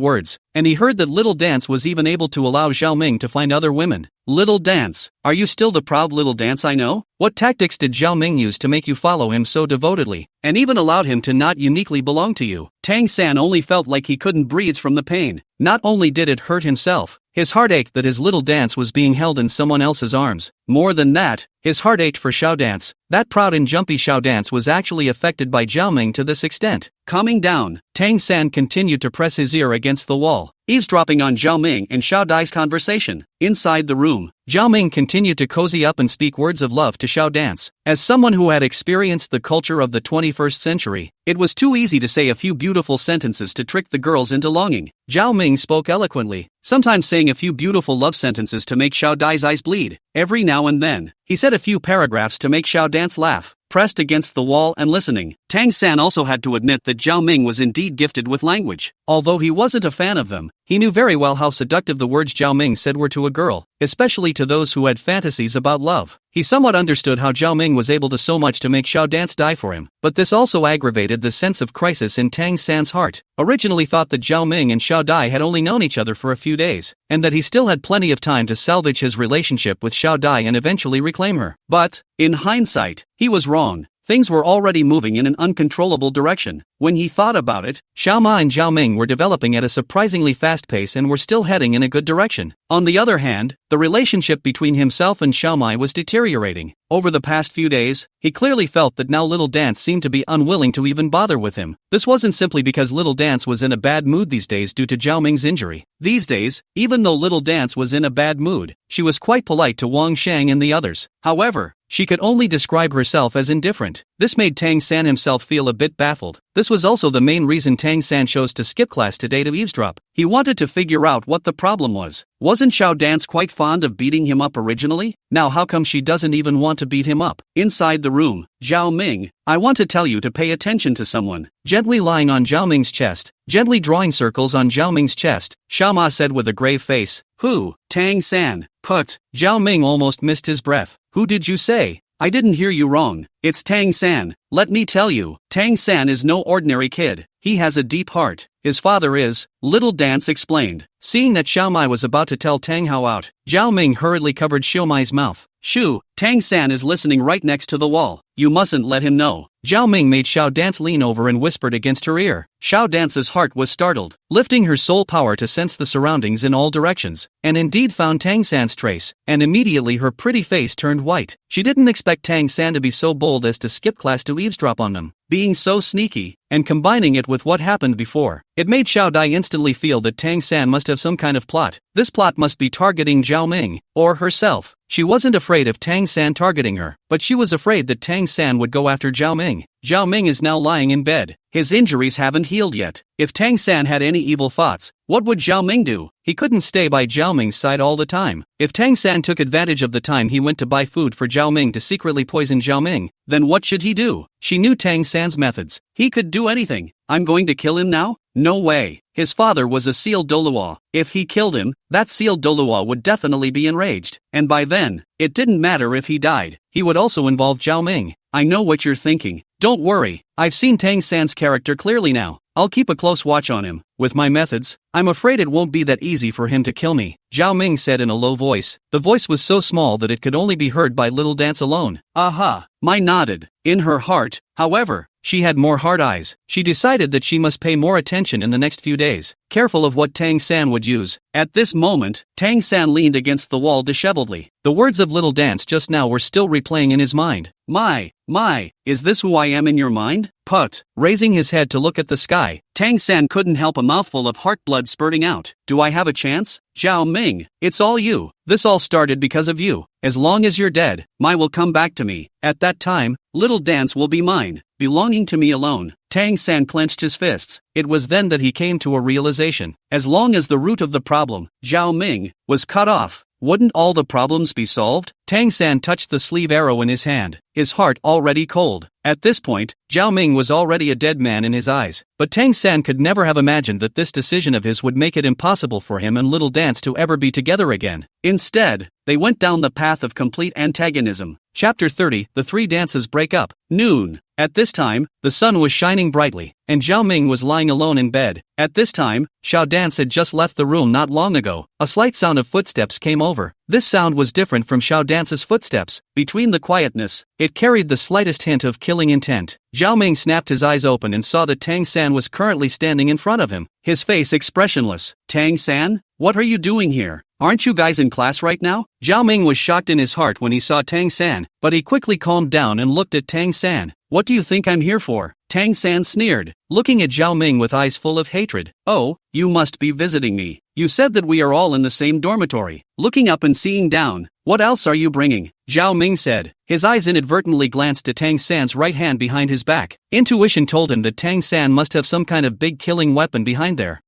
[SPEAKER 1] words, and he heard that Little Dance was even able to allow Zhao Ming to find other women. Little Dance, are you still the proud Little Dance I know? What tactics did Zhao Ming use to make you follow him so devotedly, and even allowed him to not uniquely belong to you? Tang San only felt like he couldn't breathe from the pain. Not only did it hurt himself, his heart ached that his Little Dance was being held in someone else's arms. More than that, his heart ached for Xiao Dance. That proud and jumpy Xiao Dance was actually affected by Zhao Ming to this extent. Calming down, Tang San continued to press his ear against the wall, eavesdropping on Zhao Ming and Xiao Dai's conversation. Inside the room, Zhao Ming continued to cozy up and speak words of love to Xiao Dance. As someone who had experienced the culture of the 21st century, it was too easy to say a few beautiful sentences to trick the girls into longing. Zhao Ming spoke eloquently, sometimes saying a few beautiful love sentences to make Xiao Dai's eyes bleed. Every now and then, he said a few paragraphs to make Xiao Dance laugh. pressed against the wall and listening. Tang San also had to admit that Zhao Ming was indeed gifted with language. Although he wasn't a fan of them, he knew very well how seductive the words Zhao Ming said were to a girl, especially to those who had fantasies about love. He somewhat understood how Zhao Ming was able to so much to make Xiao Dance die for him, but this also aggravated the sense of crisis in Tang San's heart. Originally thought that Zhao Ming and Xiao Dai had only known each other for a few days, and that he still had plenty of time to salvage his relationship with Xiao Dai and eventually reclaim her. But, in hindsight, he was wrong. Things were already moving in an uncontrollable direction. When he thought about it, Xiao Ma and Zhao Ming were developing at a surprisingly fast pace and were still heading in a good direction. On the other hand, the relationship between himself and Xiao Mai was deteriorating. Over the past few days, he clearly felt that now Little Dance seemed to be unwilling to even bother with him. This wasn't simply because Little Dance was in a bad mood these days due to Zhao Ming's injury. These days, even though Little Dance was in a bad mood, she was quite polite to Wang Shang and the others. However, she could only describe herself as indifferent. This made Tang San himself feel a bit baffled. This was also the main reason Tang San chose to skip class today to eavesdrop. He wanted to figure out what the problem was. Wasn't Xiao Dance quite fond of beating him up originally? Now how come she doesn't even want to beat him up? Inside the room, Zhao Ming, I want to tell you to pay attention to someone. Gently lying on Zhao Ming's chest, gently drawing circles on Zhao Ming's chest, Xiao Ma said with a grave face. Who? Tang San. Put. Zhao Ming almost missed his breath. Who did you say? I didn't hear you wrong. It's Tang San. Let me tell you, Tang San is no ordinary kid. He has a deep heart. His father is, Little Dance explained. Seeing that Xiao Mai was about to tell Tang Hao out, Zhao Ming hurriedly covered Xiao Mai's mouth. Shoo, Tang San is listening right next to the wall. You mustn't let him know. Zhao Ming made Xiao Dance lean over and whispered against her ear. Xiao Dance's heart was startled, lifting her soul power to sense the surroundings in all directions, and indeed found Tang San's trace, and immediately her pretty face turned white. She didn't expect Tang San to be so bold as to skip class to eavesdrop on them. Being so sneaky, and combining it with what happened before, it made Xiao Dai instantly feel that Tang San must have some kind of plot. This plot must be targeting Zhao Ming, or herself. She wasn't afraid of Tang San targeting her, but she was afraid that Tang San would go after Zhao Ming. Zhao Ming is now lying in bed. His injuries haven't healed yet. If Tang San had any evil thoughts, what would Zhao Ming do? He couldn't stay by Zhao Ming's side all the time. If Tang San took advantage of the time he went to buy food for Zhao Ming to secretly poison Zhao Ming, then what should he do? She knew Tang San's methods. He could do anything. I'm going to kill him now? No way. His father was a sealed Douluo. If he killed him, that sealed Douluo would definitely be enraged. And by then, it didn't matter if he died. He would also involve Zhao Ming. I know what you're thinking. Don't worry. I've seen Tang San's character clearly now. I'll keep a close watch on him. With my methods, I'm afraid it won't be that easy for him to kill me, Zhao Ming said in a low voice. The voice was so small that it could only be heard by Little Dance alone. Aha! Mai nodded. In her heart, however, she had more hard eyes. She decided that she must pay more attention in the next few days, careful of what Tang San would use. At this moment, Tang San leaned against the wall disheveledly. The words of Little Dance just now were still replaying in his mind. My, is this who I am in your mind? Put. Raising his head to look at the sky, Tang San couldn't help a mouthful of heart blood spurting out. Do I have a chance? Zhao Ming, it's all you. This all started because of you. As long as you're dead, Mai will come back to me. At that time, Little Dance will be mine, belonging to me alone. Tang San clenched his fists. It was then that he came to a realization. As long as the root of the problem, Zhao Ming, was cut off, wouldn't all the problems be solved? Tang San touched the sleeve arrow in his hand, his heart already cold. At this point, Zhao Ming was already a dead man in his eyes, but Tang San could never have imagined that this decision of his would make it impossible for him and Little Dance to ever be together again. Instead, they went down the path of complete antagonism. Chapter 30, The Three Dances Break Up. Noon. At this time, the sun was shining brightly, and Zhao Ming was lying alone in bed. At this time, Xiao Dance had just left the room not long ago. A slight sound of footsteps came over. This sound was different from Xiao Dance's footsteps. Between the quietness, it carried the slightest hint of killing intent. Zhao Ming snapped his eyes open and saw that Tang San was currently standing in front of him, his face expressionless. Tang San? What are you doing here? Aren't you guys in class right now? Zhao Ming was shocked in his heart when he saw Tang San, but he quickly calmed down and looked at Tang San. What do you think I'm here for? Tang San sneered, looking at Zhao Ming with eyes full of hatred. Oh, you must be visiting me. You said that we are all in the same dormitory. Looking up and seeing down, what else are you bringing? Zhao Ming said. His eyes inadvertently glanced to Tang San's right hand behind his back. Intuition told him that Tang San must have some kind of big killing weapon behind there.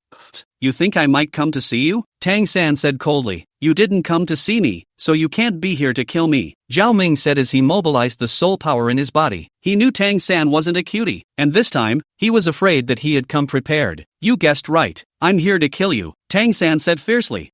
[SPEAKER 1] You think I might come to see you? Tang San said coldly. You didn't come to see me, so you can't be here to kill me, Zhao Ming said as he mobilized the soul power in his body. He knew Tang San wasn't a cutie, and this time, he was afraid that he had come prepared. You guessed right, I'm here to kill you, Tang San said fiercely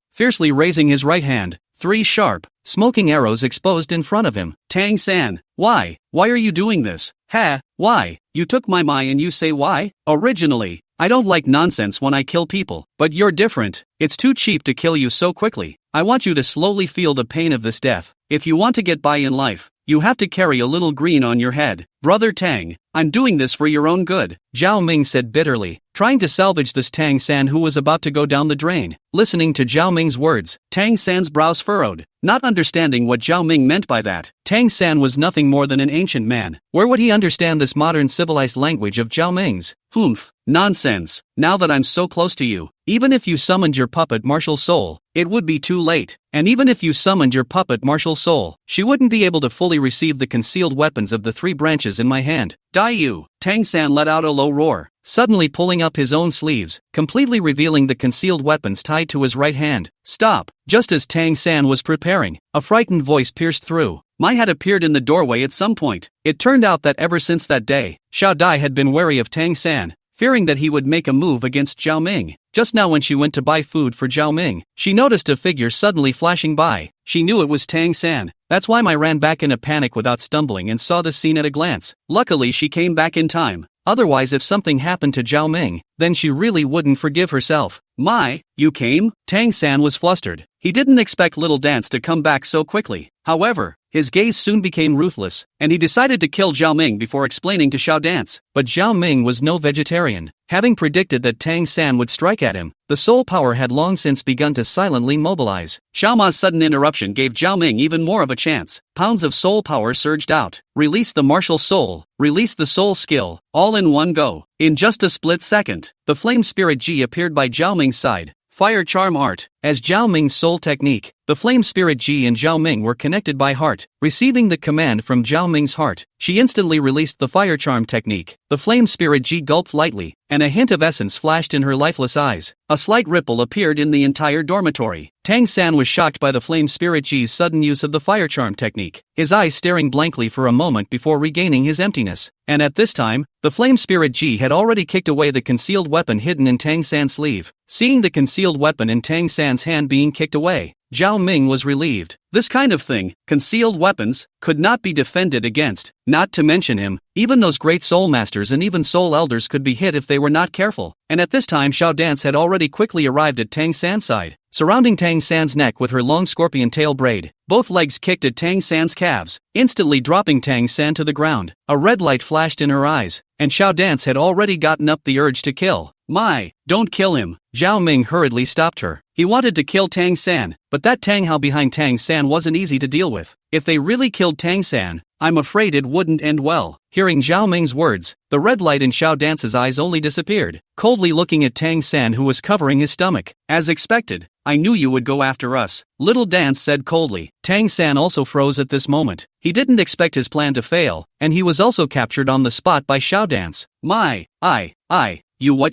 [SPEAKER 1] raising his right hand. 3 sharp, smoking arrows exposed in front of him. Tang San, why? Why are you doing this? Ha, why? You took my mai and you say why? Originally, I don't like nonsense when I kill people, but you're different. It's too cheap to kill you so quickly. I want you to slowly feel the pain of this death. If you want to get by in life, you have to carry a little green on your head. Brother Tang, I'm doing this for your own good, Zhao Ming said bitterly, trying to salvage this Tang San who was about to go down the drain. Listening to Zhao Ming's words, Tang San's brows furrowed, not understanding what Zhao Ming meant by that. Tang San was nothing more than an ancient man. Where would he understand this modern civilized language of Zhao Ming's? Humph, nonsense. Now that I'm so close to you, even if you summoned your puppet martial soul, it would be too late. And even if you summoned your puppet martial soul, she wouldn't be able to fully receive the concealed weapons of the 3 branches in my hand. Die you! Tang San let out a low roar, suddenly pulling up his own sleeves, completely revealing the concealed weapons tied to his right hand. Stop! Just as Tang San was preparing, a frightened voice pierced through. Mai had appeared in the doorway at some point. It turned out that ever since that day, Xiao Dai had been wary of Tang San, fearing that he would make a move against Zhao Ming. Just now when she went to buy food for Zhao Ming, she noticed a figure suddenly flashing by. She knew it was Tang San. That's why Mai ran back in a panic without stumbling and saw the scene at a glance. Luckily she came back in time. Otherwise if something happened to Zhao Ming, then she really wouldn't forgive herself. Mai, you came? Tang San was flustered. He didn't expect Little Dance to come back so quickly. However, his gaze soon became ruthless, and he decided to kill Zhao Ming before explaining to Xiao Dance. But Zhao Ming was no vegetarian. Having predicted that Tang San would strike at him, the soul power had long since begun to silently mobilize. Xiao Ma's sudden interruption gave Zhao Ming even more of a chance. Pounds of soul power surged out. Release the martial soul, release the soul skill, all in one go. In just a split second, the flame spirit Ji appeared by Zhao Ming's side. Fire Charm Art. As Zhao Ming's soul technique, the flame spirit Ji and Zhao Ming were connected by heart. Receiving the command from Zhao Ming's heart, she instantly released the fire charm technique. The flame spirit Ji gulped lightly, and a hint of essence flashed in her lifeless eyes. A slight ripple appeared in the entire dormitory. Tang San was shocked by the flame spirit Ji's sudden use of the fire charm technique, his eyes staring blankly for a moment before regaining his emptiness. And at this time, the flame spirit Ji had already kicked away the concealed weapon hidden in Tang San's sleeve. Seeing the concealed weapon in Tang San's hand being kicked away, Zhao Ming was relieved. This kind of thing, concealed weapons, could not be defended against. Not to mention him, even those great soul masters and even soul elders could be hit if they were not careful. And at this time Xiao Dance had already quickly arrived at Tang San's side, surrounding Tang San's neck with her long scorpion tail braid. Both legs kicked at Tang San's calves, instantly dropping Tang San to the ground. A red light flashed in her eyes, and Xiao Dance had already gotten up the urge to kill. Mai, don't kill him. Zhao Ming hurriedly stopped her. He wanted to kill Tang San, but that Tang Hao behind Tang San wasn't easy to deal with. If they really killed Tang San, I'm afraid it wouldn't end well. Hearing Zhao Ming's words, the red light in Xiao Dance's eyes only disappeared, coldly looking at Tang San who was covering his stomach. As expected, I knew you would go after us, Little Dance said coldly. Tang San also froze at this moment. He didn't expect his plan to fail, and he was also captured on the spot by Xiao Dance.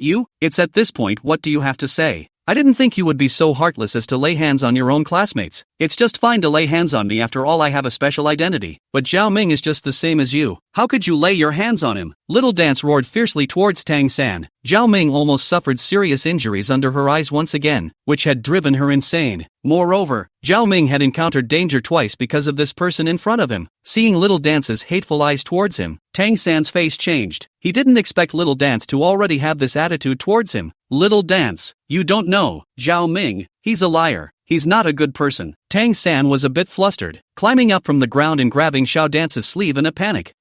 [SPEAKER 1] You? It's at this point, what do you have to say? I didn't think you would be so heartless as to lay hands on your own classmates. It's just fine to lay hands on me after all. I have a special identity. But Zhao Ming is just the same as you. How could you lay your hands on him? Little Dance roared fiercely towards Tang San. Zhao Ming almost suffered serious injuries under her eyes once again, which had driven her insane. Moreover, Zhao Ming had encountered danger twice because of this person in front of him. Seeing Little Dance's hateful eyes towards him, Tang San's face changed. He didn't expect Little Dance to already have this attitude towards him. Little Dance, you don't know Zhao Ming. He's a liar. He's not a good person. Tang San was a bit flustered, climbing up from the ground and grabbing Xiao Dance's sleeve in a panic.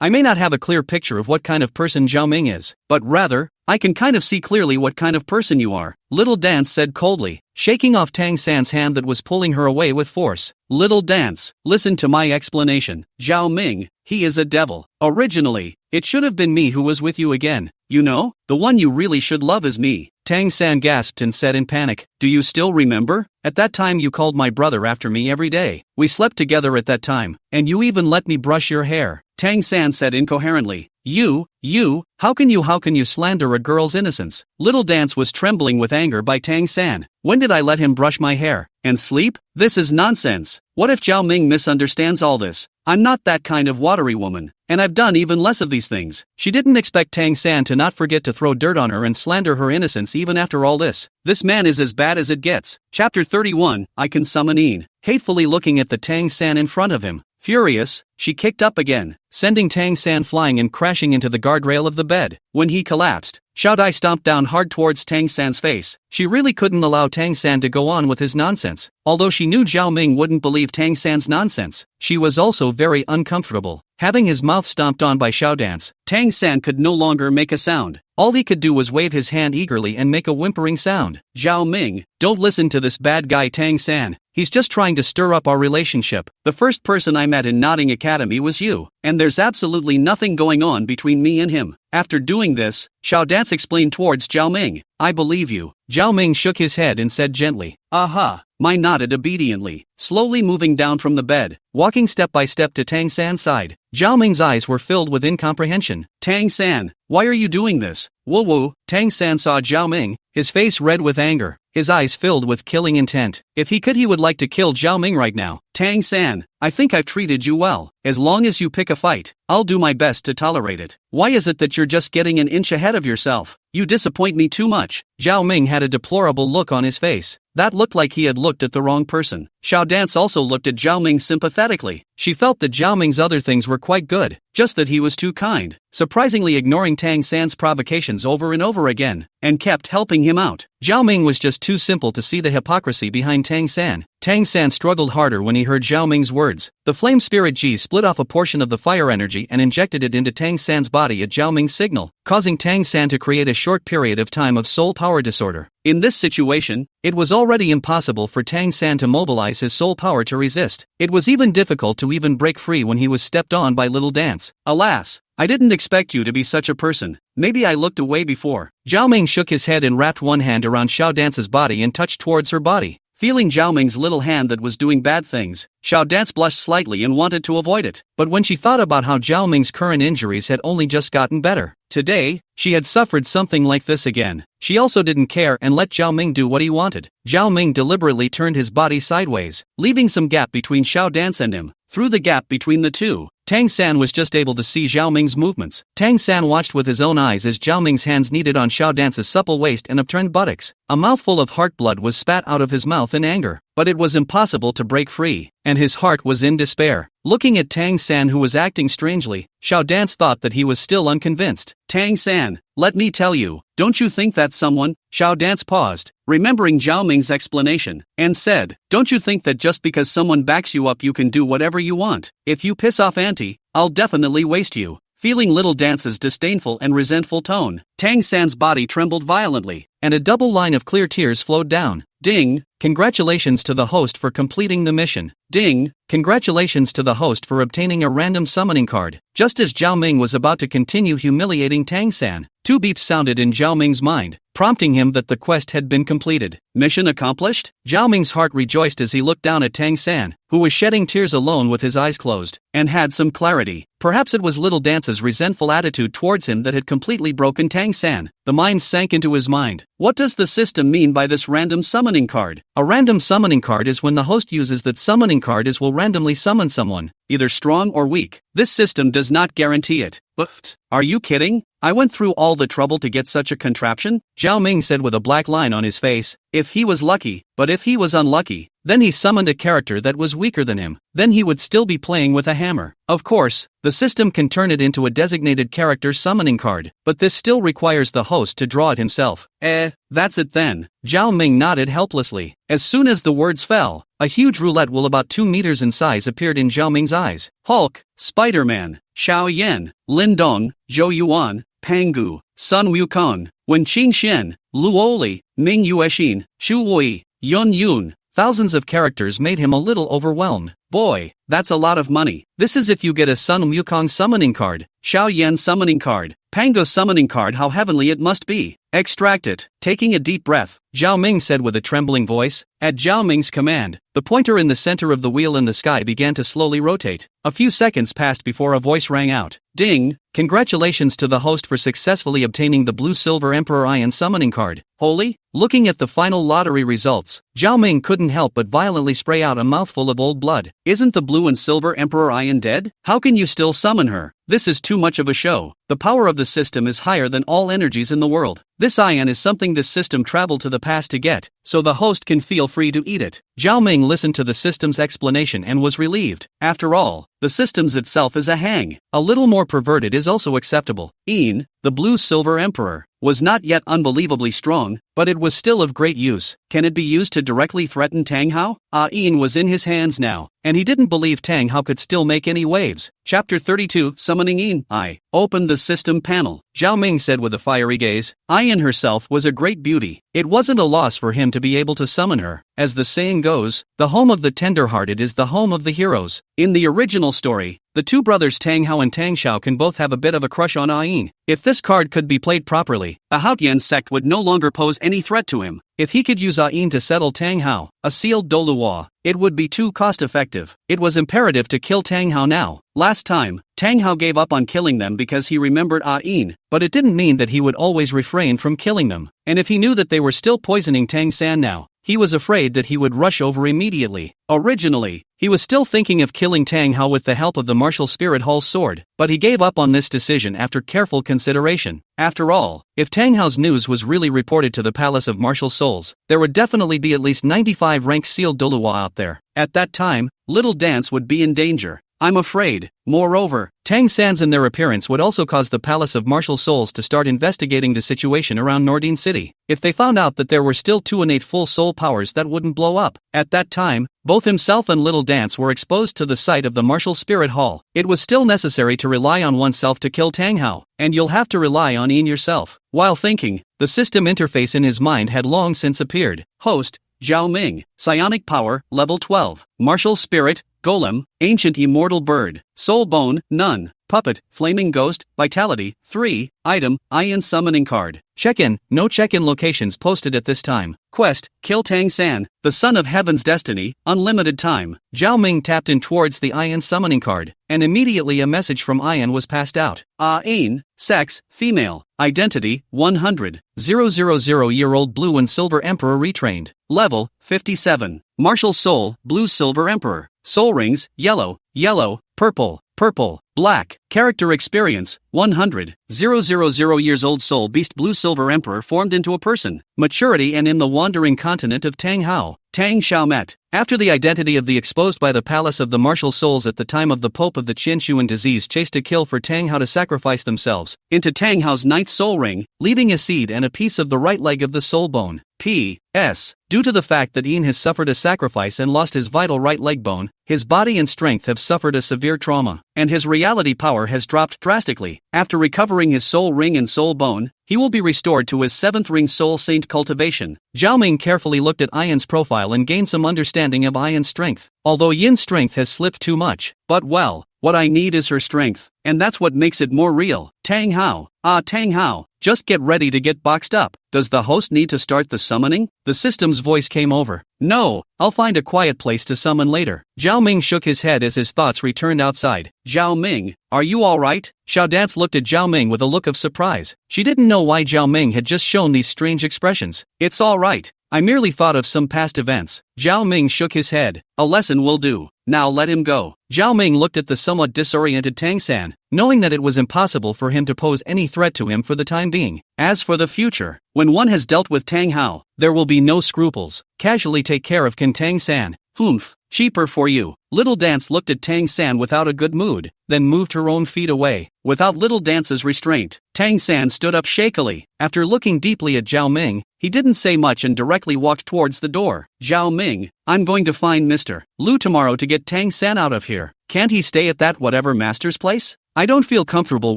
[SPEAKER 1] I may not have a clear picture of what kind of person Zhao Ming is, but rather, I can kind of see clearly what kind of person you are, Little Dance said coldly, shaking off Tang San's hand that was pulling her away with force. Little Dance, listen to my explanation. Zhao Ming, he is a devil. Originally, it should have been me who was with you again. You know, the one you really should love is me. Tang San gasped and said in panic, do you still remember? At that time you called my brother after me every day. We slept together at that time, and you even let me brush your hair. Tang San said incoherently. How can you slander a girl's innocence? Little Dance was trembling with anger by Tang San. When did I let him brush my hair and sleep? This is nonsense. What if Zhao Ming misunderstands all this? I'm not that kind of watery woman, and I've done even less of these things. She didn't expect Tang San to not forget to throw dirt on her and slander her innocence even after all this. This man is as bad as it gets. Chapter 31, I Can Summon Een. Hatefully looking at the Tang San in front of him. Furious, she kicked up again, sending Tang San flying and crashing into the guardrail of the bed. When he collapsed, Xiao Dai stomped down hard towards Tang San's face. She really couldn't allow Tang San to go on with his nonsense. Although she knew Zhao Ming wouldn't believe Tang San's nonsense, she was also very uncomfortable. Having his mouth stomped on by Xiao Dance, Tang San could no longer make a sound. All he could do was wave his hand eagerly and make a whimpering sound. Zhao Ming, don't listen to this bad guy Tang San. He's just trying to stir up our relationship. The first person I met in Nodding Academy was you, and there's absolutely nothing going on between me and him. After doing this, Xiao Dance explained towards Zhao Ming. I believe you. Zhao Ming shook his head and said gently. Aha. Mai nodded obediently, slowly moving down from the bed, walking step by step to Tang San's side. Zhao Ming's eyes were filled with incomprehension. Tang San, why are you doing this? Woo. Tang San saw Zhao Ming, his face red with anger, his eyes filled with killing intent. If he could, he would like to kill Zhao Ming right now. Tang San, I think I've treated you well. As long as you pick a fight, I'll do my best to tolerate it. Why is it that you're just getting an inch ahead of yourself? You disappoint me too much. Zhao Ming had a deplorable look on his face. That looked like he had looked at the wrong person. Xiao Dance also looked at Zhao Ming sympathetically. She felt that Zhao Ming's other things were quite good, just that he was too kind, surprisingly ignoring Tang San's provocations over and over again, and kept helping him out. Zhao Ming was just too simple to see the hypocrisy behind Tang San. Tang San struggled harder when he heard Zhao Ming's words. The flame spirit Ji split off a portion of the fire energy and injected it into Tang San's body at Zhao Ming's signal, causing Tang San to create a short period of time of soul power disorder. In this situation, it was already impossible for Tang San to mobilize his soul power to resist. It was even difficult to even break free when he was stepped on by Little Dance. Alas, I didn't expect you to be such a person. Maybe I looked away before. Zhao Ming shook his head and wrapped one hand around Xiao Dance's body and touched towards her body. Feeling Zhao Ming's little hand that was doing bad things, Xiao Dance blushed slightly and wanted to avoid it. But when she thought about how Zhao Ming's current injuries had only just gotten better, today, she had suffered something like this again. She also didn't care and let Zhao Ming do what he wanted. Zhao Ming deliberately turned his body sideways, leaving some gap between Xiao Dance and him. Through the gap between the two, Tang San was just able to see Zhao Ming's movements. Tang San watched with his own eyes as Zhao Ming's hands kneaded on Xiao Dance's supple waist and upturned buttocks. A mouthful of heart blood was spat out of his mouth in anger, but it was impossible to break free, and his heart was in despair. Looking at Tang San, who was acting strangely, Xiao Dance thought that he was still unconvinced. Tang San, let me tell you, don't you think that's someone? Xiao Dance paused, remembering Zhao Ming's explanation, and said, don't you think that just because someone backs you up you can do whatever you want? If you piss off Auntie, I'll definitely waste you. Feeling Little Dance's disdainful and resentful tone, Tang San's body trembled violently, and a double line of clear tears flowed down. Ding! Congratulations to the host for completing the mission. Ding! Congratulations to the host for obtaining a random summoning card. Just as Zhao Ming was about to continue humiliating Tang San, two beeps sounded in Zhao Ming's mind, prompting him that the quest had been completed. Mission accomplished? Zhao Ming's heart rejoiced as he looked down at Tang San, who was shedding tears alone with his eyes closed, and had some clarity. Perhaps it was Little Dance's resentful attitude towards him that had completely broken Tang San. The mind sank into his mind. What does the system mean by this random summoning card? A random summoning card is when the host uses that summoning card will randomly summon someone, either strong or weak. This system does not guarantee it. But, are you kidding? I went through all the trouble to get such a contraption? Zhao Ming said with a black line on his face. If he was lucky, but if he was unlucky, then he summoned a character that was weaker than him, then he would still be playing with a hammer. Of course, the system can turn it into a designated character summoning card, but this still requires the host to draw it himself. That's it then. Zhao Ming nodded helplessly. As soon as the words fell, a huge roulette wheel about 2 meters in size appeared in Zhao Ming's eyes. Hulk, Spider-Man, Xiao Yan, Lin Dong, Zhou Yuan, Pangu, Sun Wukong, Wen Qingxian, Luo Li, Ming Yuexin, Shu Wei, Yun Yun. Thousands of characters made him a little overwhelmed. Boy, That's a lot of money. This is if you get a Sun Wukong summoning card, Xiao Yan summoning card, Pango summoning card. How heavenly it must be. Extract it. Taking a deep breath, Zhao Ming said with a trembling voice. At Zhao Ming's command, the pointer in the center of the wheel in the sky began to slowly rotate. A few seconds passed before a voice rang out. Ding! Congratulations to the host for successfully obtaining the Blue Silver Emperor Iron summoning card. Holy? Looking at the final lottery results, Zhao Ming couldn't help but violently spray out a mouthful of old blood. Isn't the Blue and Silver Emperor Iron dead? How can you still summon her? This is too much of a show. The power of the system is higher than all energies in the world. This ion is something this system traveled to the past to get, so the host can feel free to eat it. Zhao Ming listened to the system's explanation and was relieved. After all, the system's itself is a hang. A little more perverted is also acceptable. Ian, the Blue Silver Emperor, was not yet unbelievably strong, but it was still of great use. Can it be used to directly threaten Tang Hao? Ian was in his hands now, and he didn't believe Tang Hao could still make any waves. Chapter 32, Summoning Ian. I opened the system panel, Zhao Ming said with a fiery gaze. Ian herself was a great beauty. It wasn't a loss for him to be able to summon her. As the saying goes, the home of the tender-hearted is the home of the heroes. In the original story, the two brothers Tang Hao and Tang Xiao can both have a bit of a crush on Ian. If this card could be played properly, the Haotian sect would no longer pose any threat to him. If he could use Ian to settle Tang Hao, a sealed Douluo, it would be too cost-effective. It was imperative to kill Tang Hao now. Last time, Tang Hao gave up on killing them because he remembered Ian, but it didn't mean that he would always refrain from killing them. And if he knew that they were still poisoning Tang San now, he was afraid that he would rush over immediately. Originally, he was still thinking of killing Tang Hao with the help of the Martial Spirit Hall's sword, but he gave up on this decision after careful consideration. After all, if Tang Hao's news was really reported to the Palace of Martial Souls, there would definitely be at least 95 rank sealed Douluo out there. At that time, Little Dance would be in danger. I'm afraid. Moreover, Tang San's and their appearance would also cause the Palace of Martial Souls to start investigating the situation around Nordine City. If they found out that there were still 2 innate full soul powers that wouldn't blow up. At that time, both himself and Little Dance were exposed to the sight of the Martial Spirit Hall. It was still necessary to rely on oneself to kill Tang Hao, and you'll have to rely on Ian yourself. While thinking, the system interface in his mind had long since appeared. Host, Zhao Ming, Psionic Power, Level 12, Martial Spirit, Golem, Ancient Immortal Bird, Soul Bone, None, Puppet, Flaming Ghost, Vitality, 3, Item, Ian Summoning Card. Check-in, no check-in locations posted at this time. Quest, Kill Tang San, the Son of Heaven's Destiny, Unlimited Time. Zhao Ming tapped in towards the Ian Summoning Card, and immediately a message from Ian was passed out. Ian, Sex, Female, Identity, 100, 000-year-old Blue and Silver Emperor retrained. Level, 57. Martial Soul, Blue Silver Emperor. Soul Rings, Yellow, Yellow, Purple, Purple, Black. Character Experience, 100, 000 years old Soul Beast Blue Silver Emperor formed into a person. Maturity and in the wandering continent of Tang Hao. Tang Xiao met. After the identity of the exposed by the Palace of the Martial Souls at the time of the Pope of the Qinshuan disease chased to kill for Tang Hao to sacrifice themselves into Tang Hao's ninth soul ring, leaving a seed and a piece of the right leg of the soul bone. P.S. Due to the fact that Ian has suffered a sacrifice and lost his vital right leg bone, his body and strength have suffered a severe trauma, and his reality power has dropped drastically. After recovering his soul ring and soul bone, he will be restored to his 7th ring soul saint cultivation. Zhao Ming carefully looked at Ian's profile and gained some understanding of Ian's strength. Although Yin's strength has slipped too much, but well, what I need is her strength, and that's what makes it more real. Tang Hao. Tang Hao, just get ready to get boxed up. Does the host need to start the summoning? The system's voice came over. No, I'll find a quiet place to summon later. Zhao Ming shook his head as his thoughts returned outside. Zhao Ming, are you alright? Xiao Dance looked at Zhao Ming with a look of surprise. She didn't know why Zhao Ming had just shown these strange expressions. It's alright. I merely thought of some past events. Zhao Ming shook his head. A lesson will do. Now let him go. Zhao Ming looked at the somewhat disoriented Tang San, knowing that it was impossible for him to pose any threat to him for the time being. As for the future, when one has dealt with Tang Hao, there will be no scruples. Casually take care of Tang San. Humph, cheaper for you. Little Dance looked at Tang San without a good mood, then moved her own feet away. Without Little Dance's restraint, Tang San stood up shakily. After looking deeply at Zhao Ming, he didn't say much and directly walked towards the door. Zhao Ming, I'm going to find Mr. Lu tomorrow to get Tang San out of here. Can't he stay at that whatever master's place? I don't feel comfortable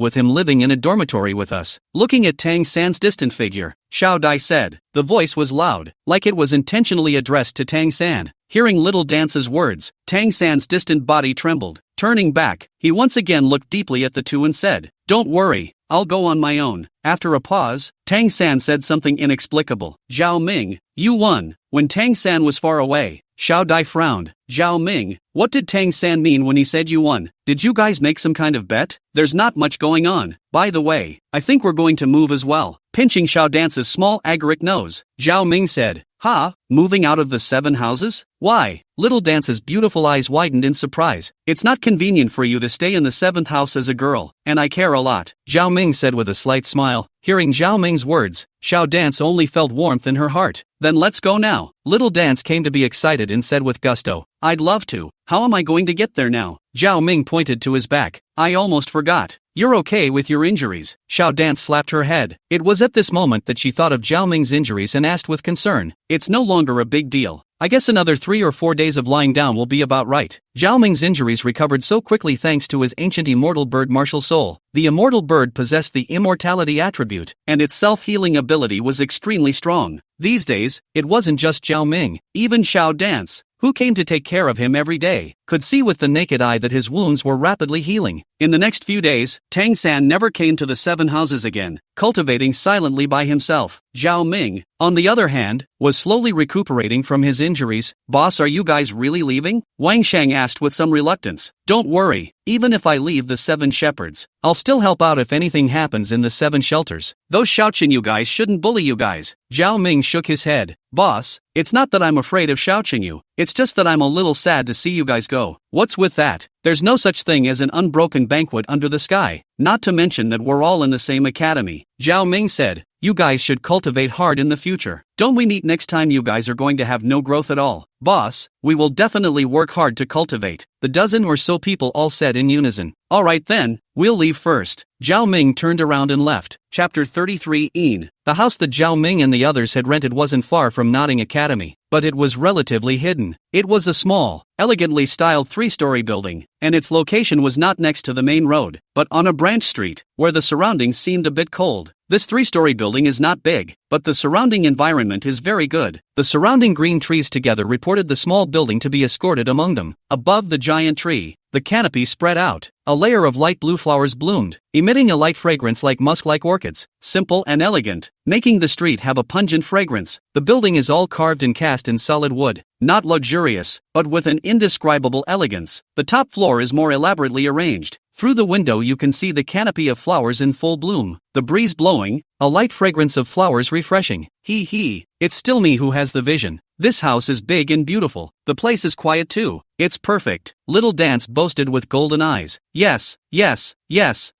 [SPEAKER 1] with him living in a dormitory with us. Looking at Tang San's distant figure, Xiao Dai said. The voice was loud, like it was intentionally addressed to Tang San. Hearing Little Dance's words, Tang San's distant body trembled. Turning back, he once again looked deeply at the two and said, "Don't worry, I'll go on my own." After a pause, Tang San said something inexplicable. "Zhao Ming, you won." When Tang San was far away, Xiao Dai frowned. "Zhao Ming, what did Tang San mean when he said you won? Did you guys make some kind of bet? There's not much going on. By the way, I think we're going to move as well." Pinching Xiao Dance's small agaric nose, Zhao Ming said, "Ha, moving out of the 7 houses? Why?" Little Dance's beautiful eyes widened in surprise. "It's not convenient for you to stay in the 7th house as a girl, and I care a lot," Zhao Ming said with a slight smile. Hearing Zhao Ming's words, Xiao Dance only felt warmth in her heart. "Then let's go now." Little Dance came to be excited and said with gusto, "I'd love to. How am I going to get there now?" Zhao Ming pointed to his back. "I almost forgot. You're okay with your injuries." Xiao Dance slapped her head. It was at this moment that she thought of Zhao Ming's injuries and asked with concern, "It's no longer a big deal. I guess another 3 or 4 days of lying down will be about right." Zhao Ming's injuries recovered so quickly thanks to his ancient immortal bird martial soul. The immortal bird possessed the immortality attribute, and its self-healing ability was extremely strong. These days, it wasn't just Zhao Ming, even Xiao Dance, who came to take care of him every day, could see with the naked eye that his wounds were rapidly healing. In the next few days, Tang San never came to the 7 houses again, cultivating silently by himself. Zhao Ming, on the other hand, was slowly recuperating from his injuries. "Boss, are you guys really leaving?" Wang Shang asked with some reluctance. "Don't worry, even if I leave the 7 shepherds, I'll still help out if anything happens in the 7 shelters. Those Shaoqin you guys shouldn't bully you guys." Zhao Ming shook his head. "Boss, it's not that I'm afraid of Shaoqin you, it's just that I'm a little sad to see you guys go." "What's with that? There's no such thing as an unbroken banquet under the sky, not to mention that we're all in the same academy," Zhao Ming said. "You guys should cultivate hard in the future. Don't we meet next time you guys are going to have no growth at all?" "Boss, we will definitely work hard to cultivate," the dozen or so people all said in unison. "Alright then, we'll leave first." Zhao Ming turned around and left. Chapter 33 Een. The house that Zhao Ming and the others had rented wasn't far from Nodding Academy, but it was relatively hidden. It was a small, elegantly styled 3-story building, and its location was not next to the main road, but on a branch street, where the surroundings seemed a bit cold. This 3-story building is not big, but the surrounding environment is very good. The surrounding green trees together reported the small building to be escorted among them. Above the giant tree, the canopy spread out. A layer of light blue flowers bloomed, emitting a light fragrance like musk-like orchids, simple and elegant, making the street have a pungent fragrance. The building is all carved and cast in solid wood, not luxurious, but with an indescribable elegance. The top floor is more elaborately arranged. Through the window you can see the canopy of flowers in full bloom, the breeze blowing, a light fragrance of flowers refreshing. Hee, it's still me who has the vision. This house is big and beautiful. The place is quiet too. It's perfect, Little Dance boasted with golden eyes. Yes,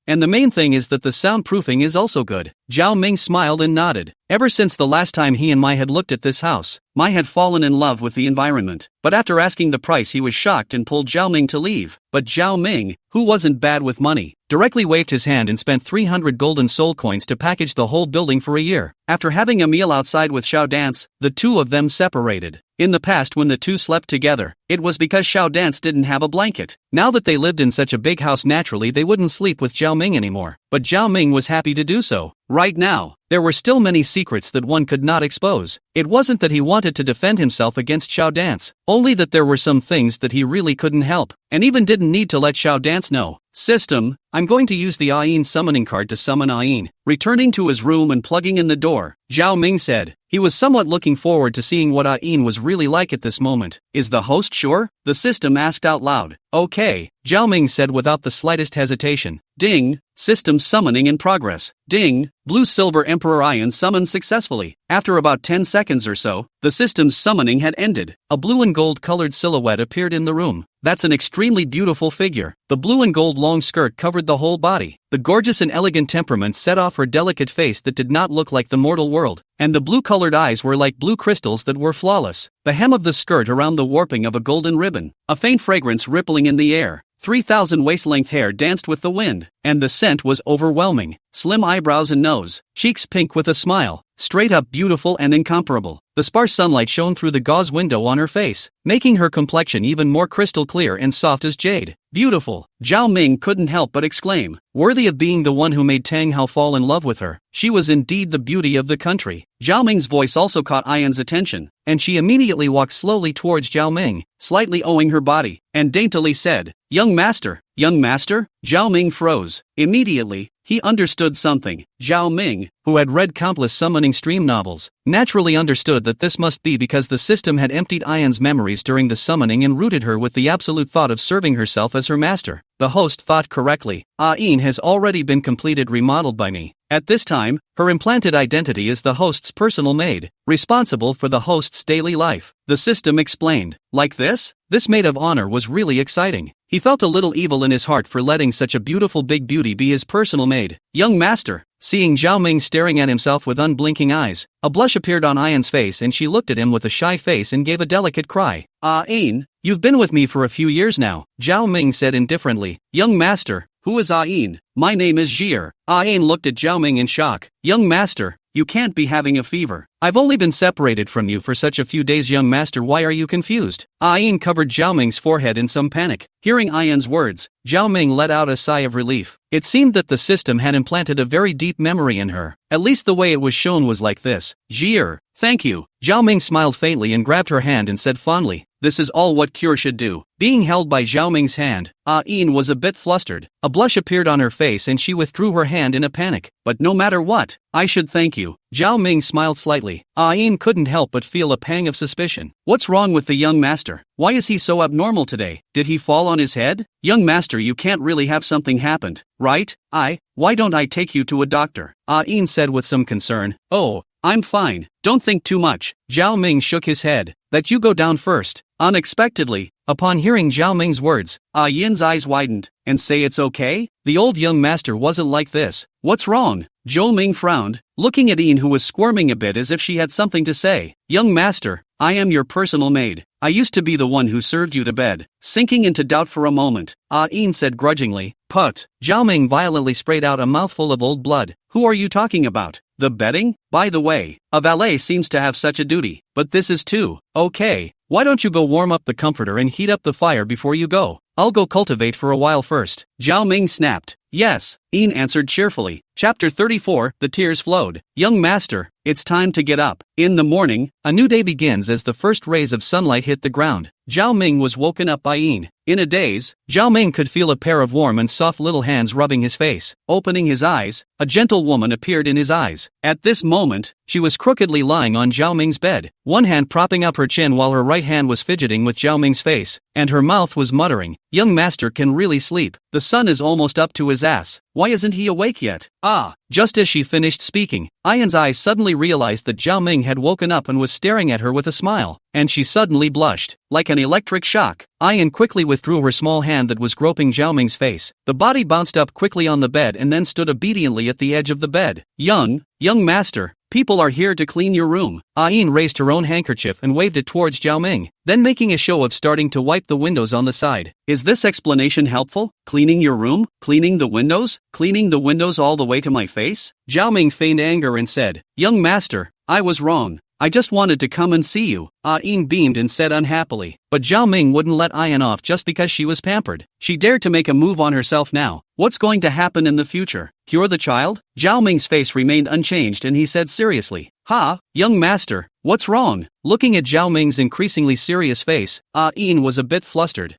[SPEAKER 1] and the main thing is that the soundproofing is also good. Zhao Ming smiled and nodded. Ever since the last time he and Mai had looked at this house, Mai had fallen in love with the environment. But after asking the price he was shocked and pulled Zhao Ming to leave. But Zhao Ming, who wasn't bad with money, directly waved his hand and spent 300 golden soul coins to package the whole building for a year. After having a meal outside with Xiao Dance, the two of them separated. In the past when the two slept together, it was because Xiao Dance didn't have a blanket. Now that they lived in such a big house, naturally they wouldn't sleep with Zhao Ming anymore. But Zhao Ming was happy to do so. Right now, there were still many secrets that one could not expose. It wasn't that he wanted to defend himself against Xiao Dance, only that there were some things that he really couldn't help, and even didn't need to let Xiao Dance know. System, I'm going to use the Ayin summoning card to summon Ayin. Returning to his room and plugging in the door, Zhao Ming said. He was somewhat looking forward to seeing what Ayin was really like at this moment. Is the host sure? The system asked out loud. Okay, Zhao Ming said without the slightest hesitation. Ding, system summoning in progress. Ding, Blue Silver Emperor Ayin summoned successfully. After about 10 seconds or so, the system's summoning had ended. A blue and gold colored silhouette appeared in the room. That's an extremely beautiful figure. The blue and gold long skirt covered the whole body. The gorgeous and elegant temperament set off her delicate face that did not look like the mortal world, and the blue-colored eyes were like blue crystals that were flawless. The hem of the skirt around the warping of a golden ribbon, a faint fragrance rippling in the air. 3,000 waist-length hair danced with the wind, and the scent was overwhelming. Slim eyebrows and nose, cheeks pink with a smile, straight up beautiful and incomparable. The sparse sunlight shone through the gauze window on her face, making her complexion even more crystal clear and soft as jade. Beautiful, Zhao Ming couldn't help but exclaim. Worthy of being the one who made Tang Hao fall in love with her, she was indeed the beauty of the country. Zhao Ming's voice also caught Ayan's attention, and she immediately walked slowly towards Zhao Ming, slightly owing her body, and daintily said, "Young master, young master?" Zhao Ming froze. Immediately, he understood something. Zhao Ming, who had read countless summoning stream novels, naturally understood that this must be because the system had emptied Ayan's memories during the summoning and rooted her with the absolute thought of serving herself as her master. The host thought correctly. Ayin has already been completed remodeled by me. At this time, her implanted identity is the host's personal maid, responsible for the host's daily life. The system explained. Like this? This maid of honor was really exciting. He felt a little evil in his heart for letting such a beautiful big beauty be his personal maid. Young master. Seeing Zhao Ming staring at himself with unblinking eyes, a blush appeared on Ayan's face and she looked at him with a shy face and gave a delicate cry. Ayin, you've been with me for a few years now, Zhao Ming said indifferently. Young master, who is Ayin? My name is Jier. Ayin looked at Zhao Ming in shock. Young master, you can't be having a fever. I've only been separated from you for such a few days, young master. Why are you confused? Ayin covered Zhao Ming's forehead in some panic. Hearing Ayan's words, Zhao Ming let out a sigh of relief. It seemed that the system had implanted a very deep memory in her. At least the way it was shown was like this. Jier, thank you. Zhao Ming smiled faintly and grabbed her hand and said fondly, "This is all what cure should do." Being held by Zhao Ming's hand, Ayin was a bit flustered. A blush appeared on her face and she withdrew her hand in a panic. But no matter what, I should thank you. Zhao Ming smiled slightly. Ayin couldn't help but feel a pang of suspicion. What's wrong with the young master? Why is he so abnormal today? Did he fall on his head? Young master, you can't really have something happened, right? Why don't I take you to a doctor? Ayin said with some concern. Oh, I'm fine. Don't think too much. Zhao Ming shook his head. That you go down first. Unexpectedly, upon hearing Zhao Ming's words, Yin's eyes widened. And say it's okay? The old young master wasn't like this. What's wrong? Zhao Ming frowned, looking at Yin, who was squirming a bit as if she had something to say. Young master, I am your personal maid. I used to be the one who served you to bed. Sinking into doubt for a moment, Yin said grudgingly. Put. Zhao Ming violently sprayed out a mouthful of old blood. Who are you talking about? The bedding? By the way, a valet seems to have such a duty, but this is too. Okay, why don't you go warm up the comforter and heat up the fire before you go? I'll go cultivate for a while first. Zhao Ming snapped. Yes, Yin answered cheerfully. Chapter 34, The Tears Flowed. Young master, it's time to get up. In the morning, a new day begins as the first rays of sunlight hit the ground. Zhao Ming was woken up by Yin. In a daze, Zhao Ming could feel a pair of warm and soft little hands rubbing his face. Opening his eyes, a gentle woman appeared in his eyes. At this moment, she was crookedly lying on Zhao Ming's bed, one hand propping up her chin while her right hand was fidgeting with Zhao Ming's face, and her mouth was muttering, "Young master can really sleep. The sun is almost up to his ass. Why isn't he awake yet?" Just as she finished speaking, Ayan's eyes suddenly realized that Zhao Ming had woken up and was staring at her with a smile, and she suddenly blushed. Like an electric shock, Ayan quickly withdrew her small hand that was groping Zhao Ming's face. The body bounced up quickly on the bed and then stood obediently at the edge of the bed. Young master, people are here to clean your room." Ayin raised her own handkerchief and waved it towards Zhao Ming, then making a show of starting to wipe the windows on the side. Is this explanation helpful? Cleaning your room? Cleaning the windows? Cleaning the windows all the way to my face? Zhao Ming feigned anger and said, "Young master, I was wrong. I just wanted to come and see you." Ayin beamed and said unhappily. But Zhao Ming wouldn't let Ayan off just because she was pampered. She dared to make a move on herself now. What's going to happen in the future? Cure the child? Zhao Ming's face remained unchanged and he said seriously, young master, what's wrong?" Looking at Zhao Ming's increasingly serious face, Ayin was a bit flustered.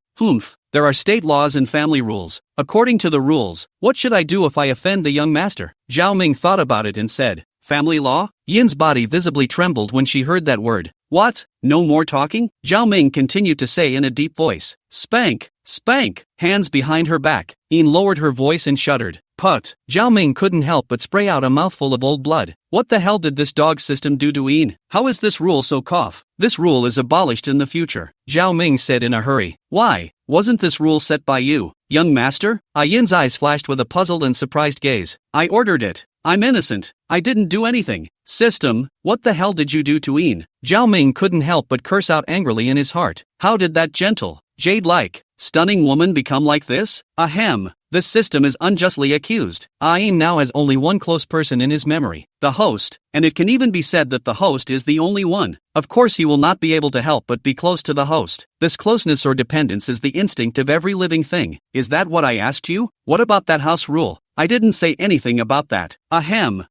[SPEAKER 1] There are state laws and family rules. According to the rules, what should I do if I offend the young master? Zhao Ming thought about it and said, "Family law?" Yin's body visibly trembled when she heard that word. "What? No more talking?" Zhao Ming continued to say in a deep voice. "Spank, spank." Hands behind her back, Yin lowered her voice and shuddered. Put. Zhao Ming couldn't help but spray out a mouthful of old blood. What the hell did this dog system do to Yin? How is this rule so cough? This rule is abolished in the future, Zhao Ming said in a hurry. Why? Wasn't this rule set by you, young master? Yin's eyes flashed with a puzzled and surprised gaze. I ordered it. I'm innocent. I didn't do anything. System, what the hell did you do to Yin? Zhao Ming couldn't help but curse out angrily in his heart. How did that gentle, jade-like, stunning woman become like this? Ahem. This system is unjustly accused. Ain now has only one close person in his memory, the host, and it can even be said that the host is the only one. Of course he will not be able to help but be close to the host. This closeness or dependence is the instinct of every living thing. Is that what I asked you? What about that house rule? I didn't say anything about that. Ahem.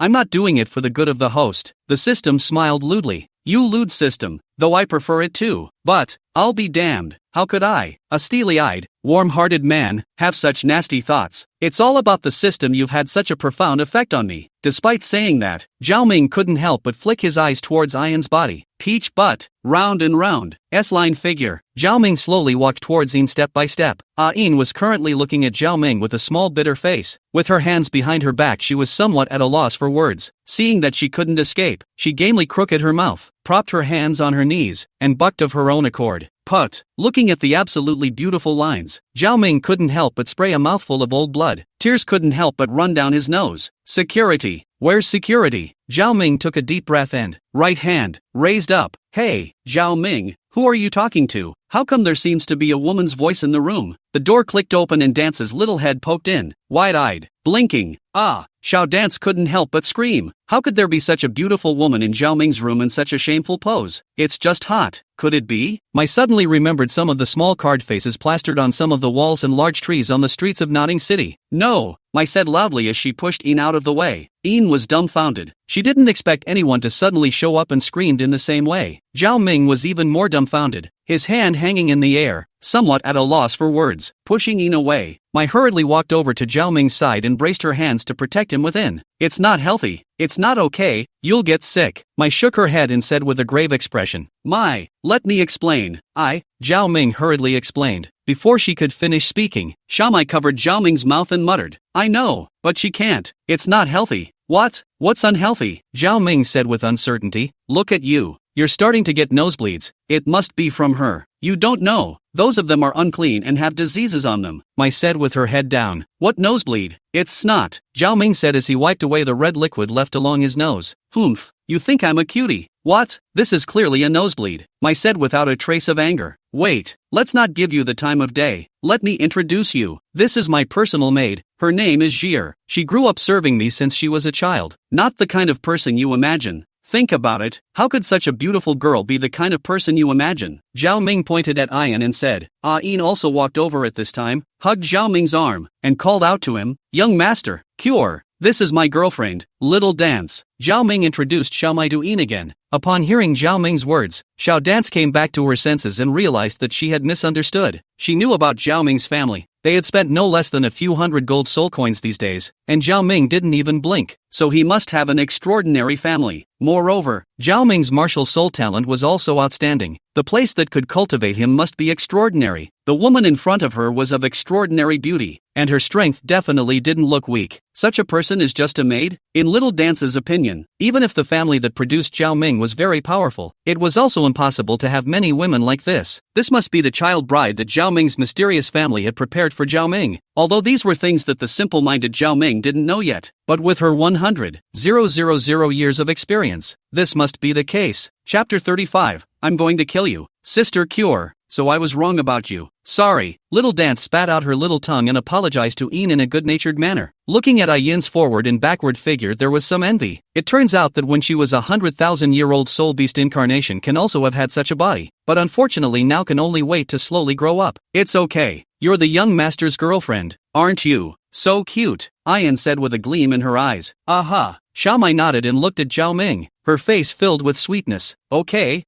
[SPEAKER 1] I'm not doing it for the good of the host. The system smiled lewdly. You lewd system, though I prefer it too. But, I'll be damned, how could I, a steely-eyed, warm-hearted man, have such nasty thoughts? It's all about the system. You've had such a profound effect on me. Despite saying that, Zhao Ming couldn't help but flick his eyes towards Ian's body. Peach butt, round and round, S-line figure. Zhao Ming slowly walked towards Ian step by step. Ain was currently looking at Zhao Ming with a small bitter face. With her hands behind her back, she was somewhat at a loss for words. Seeing that she couldn't escape, she gamely crooked her mouth, propped her hands on her knees, and bucked of her own accord. Put. Looking at the absolutely beautiful lines, Zhao Ming couldn't help but spray a mouthful of old blood. Tears couldn't help but run down his nose. Security. Where's security? Zhao Ming took a deep breath and, right hand, raised up. Hey, Zhao Ming, who are you talking to? How come there seems to be a woman's voice in the room? The door clicked open and Dance's little head poked in, wide-eyed, blinking. Xiao Dance couldn't help but scream. How could there be such a beautiful woman in Zhao Ming's room in such a shameful pose? It's just hot. Could it be? I suddenly remembered some of the small card faces plastered on some of the walls and large trees on the streets of Notting City. No, I said loudly as she pushed Ian out of the way. Ian was dumbfounded. She didn't expect anyone to suddenly show up and screamed in the same way. Zhao Ming was even more dumbfounded, his hand hanging in the air, somewhat at a loss for words. Pushing Ian away, I hurriedly walked over to Zhao Ming's side and braced her hands to protect him within. It's not healthy. It's not okay. You'll get sick. Mai shook her head and said with a grave expression. Let me explain. Zhao Ming hurriedly explained. Before she could finish speaking, Shamai covered Zhao Ming's mouth and muttered, I know, but she can't. It's not healthy. What? What's unhealthy? Zhao Ming said with uncertainty. Look at you. You're starting to get nosebleeds. It must be from her. You don't know. Those of them are unclean and have diseases on them, Mai said with her head down. What nosebleed? It's snot, Zhao Ming said as he wiped away the red liquid left along his nose. Humph, you think I'm a cutie? What? This is clearly a nosebleed, Mai said without a trace of anger. Wait, let's not give you the time of day. Let me introduce you. This is my personal maid. Her name is Jir. She grew up serving me since she was a child. Not the kind of person you imagine. Think about it. How could such a beautiful girl be the kind of person you imagine? Zhao Ming pointed at Ian and said. Ian also walked over at this time, hugged Zhao Ming's arm, and called out to him, Young master, Cure. This is my girlfriend, Little Dance. Zhao Ming introduced Xiaomai to Ian again. Upon hearing Zhao Ming's words, Xiao Dance came back to her senses and realized that she had misunderstood. She knew about Zhao Ming's family. They had spent no less than a few hundred gold soul coins these days, and Zhao Ming didn't even blink, so he must have an extraordinary family. Moreover, Zhao Ming's martial soul talent was also outstanding. The place that could cultivate him must be extraordinary. The woman in front of her was of extraordinary beauty, and her strength definitely didn't look weak. Such a person is just a maid? In Little Dance's opinion, even if the family that produced Zhao Ming was very powerful, it was also impossible to have many women like this. This must be the child bride that Zhao Ming's mysterious family had prepared for Zhao Ming, although these were things that the simple-minded Zhao Ming didn't know yet. But with her 100,000 years of experience, this must be the case. Chapter 35, I'm going to kill you. Sister Cure, so I was wrong about you. Sorry. Little Dance spat out her little tongue and apologized to Ian in a good-natured manner. Looking at Ian's forward and backward figure, there was some envy. It turns out that when she was 100,000-year-old soul beast incarnation can also have had such a body, but unfortunately now can only wait to slowly grow up. It's okay. You're the young master's girlfriend, aren't you? So cute, Ian said with a gleam in her eyes. Aha. Xiaomai nodded and looked at Zhao Ming, her face filled with sweetness. Okay,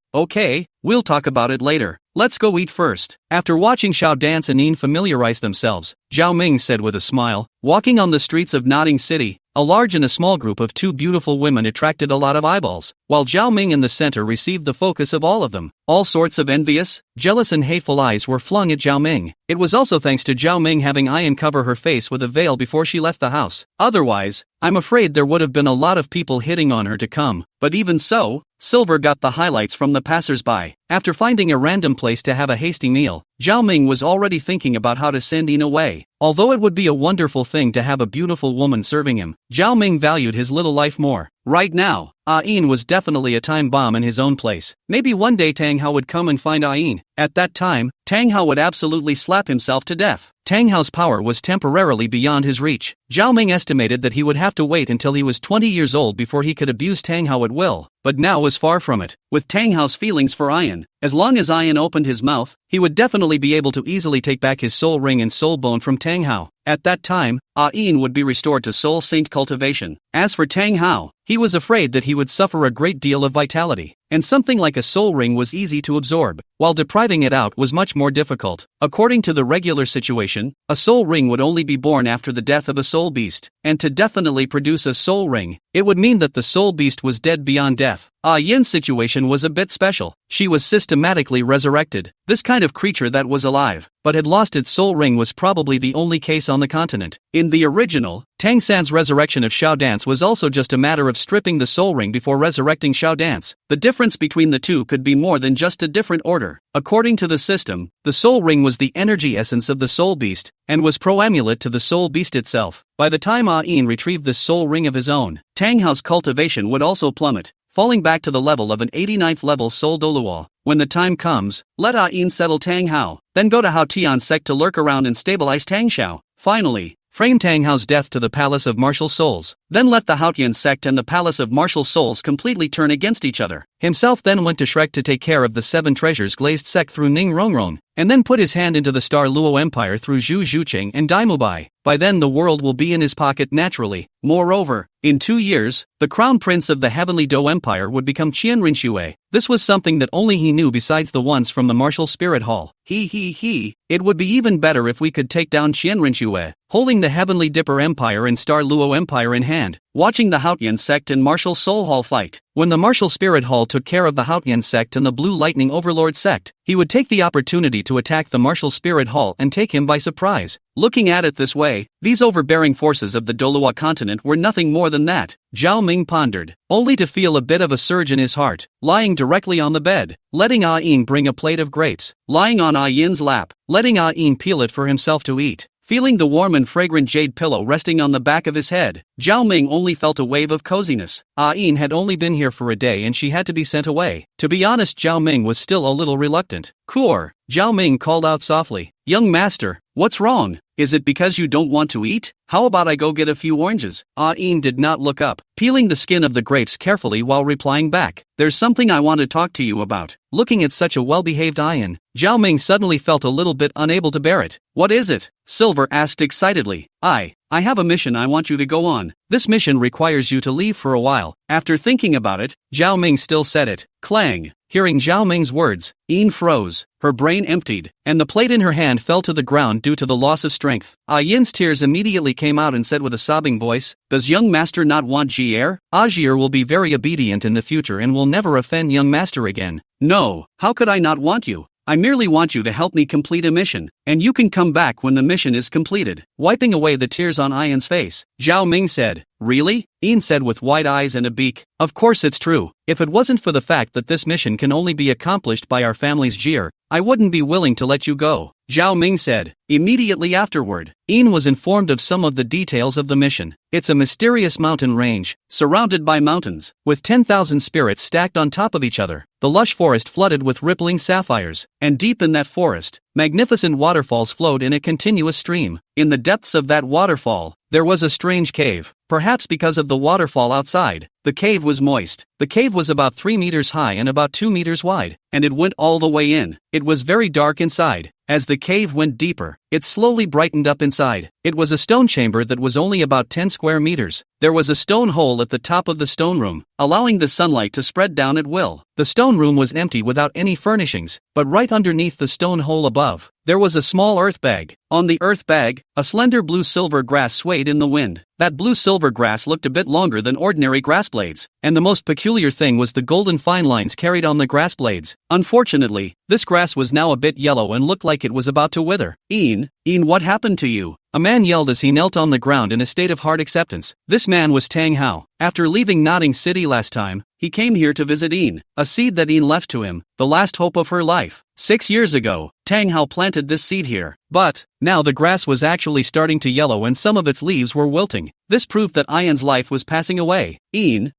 [SPEAKER 1] we'll talk about it later. Let's go eat first. After watching Xiao Dance and Ian familiarize themselves, Zhao Ming said with a smile, walking on the streets of Notting City, a large and a small group of two beautiful women attracted a lot of eyeballs, while Zhao Ming in the center received the focus of all of them. All sorts of envious, jealous and hateful eyes were flung at Zhao Ming. It was also thanks to Zhao Ming having Ian cover her face with a veil before she left the house. Otherwise, I'm afraid there would have been a lot of people hitting on her to come, but even so, Silver got the highlights from the passers-by. After finding a random place to have a hasty meal, Zhao Ming was already thinking about how to send Ian away. Although it would be a wonderful thing to have a beautiful woman serving him, Zhao Ming valued his little life more. Right now, Ian was definitely a time bomb in his own place. Maybe one day Tang Hao would come and find Ian. At that time, Tang Hao would absolutely slap himself to death. Tang Hao's power was temporarily beyond his reach. Zhao Ming estimated that he would have to wait until he was 20 years old before he could abuse Tang Hao at will, but now was far from it. With Tang Hao's feelings for Ian, as long as Ian opened his mouth, he would definitely be able to easily take back his soul ring and soul bone from Tang Hao. At that time, Ian would be restored to soul saint cultivation. As for Tang Hao, he was afraid that he would suffer a great deal of vitality, and something like a soul ring was easy to absorb, while depriving it out was much more difficult. According to the regular situation, a soul ring would only be born after the death of a soul beast, and to definitely produce a soul ring, it would mean that the soul beast was dead beyond death. Yin's situation was a bit special. She was systematically resurrected. This kind of creature that was alive, but had lost its soul ring was probably the only case on the continent. In the original, Tang San's resurrection of Xiao Dance was also just a matter of stripping the soul ring before resurrecting Xiao Dance. The difference between the two could be more than just a different order. According to the system, the soul ring was the energy essence of the soul beast, and was pro-amulet to the soul beast itself. By the time Yin retrieved this soul ring of his own, Tang Hao's cultivation would also plummet, falling back to the level of an 89th level soul Douluo. When the time comes, let Yin settle Tang Hao, then go to Hao Tian's sect to lurk around and stabilize Tang Xiao. Finally, frame Tang Hao's death to the Palace of Martial Souls. Then let the Haotian sect and the Palace of Martial Souls completely turn against each other. Himself then went to Shrek to take care of the 7 treasures glazed sect through Ning Rongrong, and then put his hand into the Star Luo Empire through Zhu Zhucheng and Dai Mubai. By then the world will be in his pocket naturally. Moreover, in 2 years, the crown prince of the Heavenly Dou Empire would become Qian Rinxue. This was something that only he knew besides the ones from the Martial Spirit Hall. It would be even better if we could take down Qian Rinxue, holding the Heavenly Dipper Empire and Star Luo Empire in hand, watching the Haotian sect and Martial Soul Hall fight. When the Martial Spirit Hall took care of the Haotian sect and the Blue Lightning Overlord sect, he would take the opportunity to attack the Martial Spirit Hall and take him by surprise. Looking at it this way, these overbearing forces of the Douluo continent were nothing more than that. Zhao Ming pondered, only to feel a bit of a surge in his heart, lying directly on the bed, letting Yin bring a plate of grapes, lying on Yin's lap, letting Yin peel it for himself to eat. Feeling the warm and fragrant jade pillow resting on the back of his head, Zhao Ming only felt a wave of coziness. Yin had only been here for a day and she had to be sent away. To be honest, Zhao Ming was still a little reluctant. Cour, Zhao Ming called out softly. Young master, what's wrong? Is it because you don't want to eat? How about I go get a few oranges? Yin did not look up, peeling the skin of the grapes carefully while replying back. There's something I want to talk to you about. Looking at such a well-behaved Yin, Zhao Ming suddenly felt a little bit unable to bear it. What is it? Silver asked excitedly. I have a mission I want you to go on. This mission requires you to leave for a while. After thinking about it, Zhao Ming still said it. Clang. Hearing Zhao Ming's words, Yin froze, her brain emptied, and the plate in her hand fell to the ground due to the loss of strength. Yin's tears immediately came out and said with a sobbing voice, does young master not want Jier? Jier will be very obedient in the future and will never offend young master again. No, how could I not want you? I merely want you to help me complete a mission, and you can come back when the mission is completed. Wiping away the tears on Yin's face, Zhao Ming said, really? Yin said with wide eyes and a beak, of course it's true. If it wasn't for the fact that this mission can only be accomplished by our family's Jier, I wouldn't be willing to let you go. Zhao Ming said. Immediately afterward, Yin was informed of some of the details of the mission. It's a mysterious mountain range, surrounded by mountains, with 10,000 spirits stacked on top of each other. The lush forest flooded with rippling sapphires, and deep in that forest, magnificent waterfalls flowed in a continuous stream. In the depths of that waterfall, there was a strange cave. Perhaps because of the waterfall outside, the cave was moist. The cave was about 3 meters high and about 2 meters wide, and it went all the way in. It was very dark inside. As the cave went deeper, it slowly brightened up inside. It was a stone chamber that was only about 10 square meters. There was a stone hole at the top of the stone room, allowing the sunlight to spread down at will. The stone room was empty without any furnishings, but right underneath the stone hole above, there was a small earth bag. On the earth bag, a slender blue-silver grass swayed in the wind. That blue-silver grass looked a bit longer than ordinary grass blades, and the most peculiar thing was the golden fine lines carried on the grass blades. Unfortunately, this grass was now a bit yellow and looked like it was about to wither. Yin, what happened to you? A man yelled as he knelt on the ground in a state of hard acceptance. This man was Tang Hao. After leaving Nodding City last time, he came here to visit Yin, a seed that Yin left to him, the last hope of her life. 6 years ago, Tang Hao planted this seed here. But now the grass was actually starting to yellow and some of its leaves were wilting. This proved that Yin's life was passing away. Yin,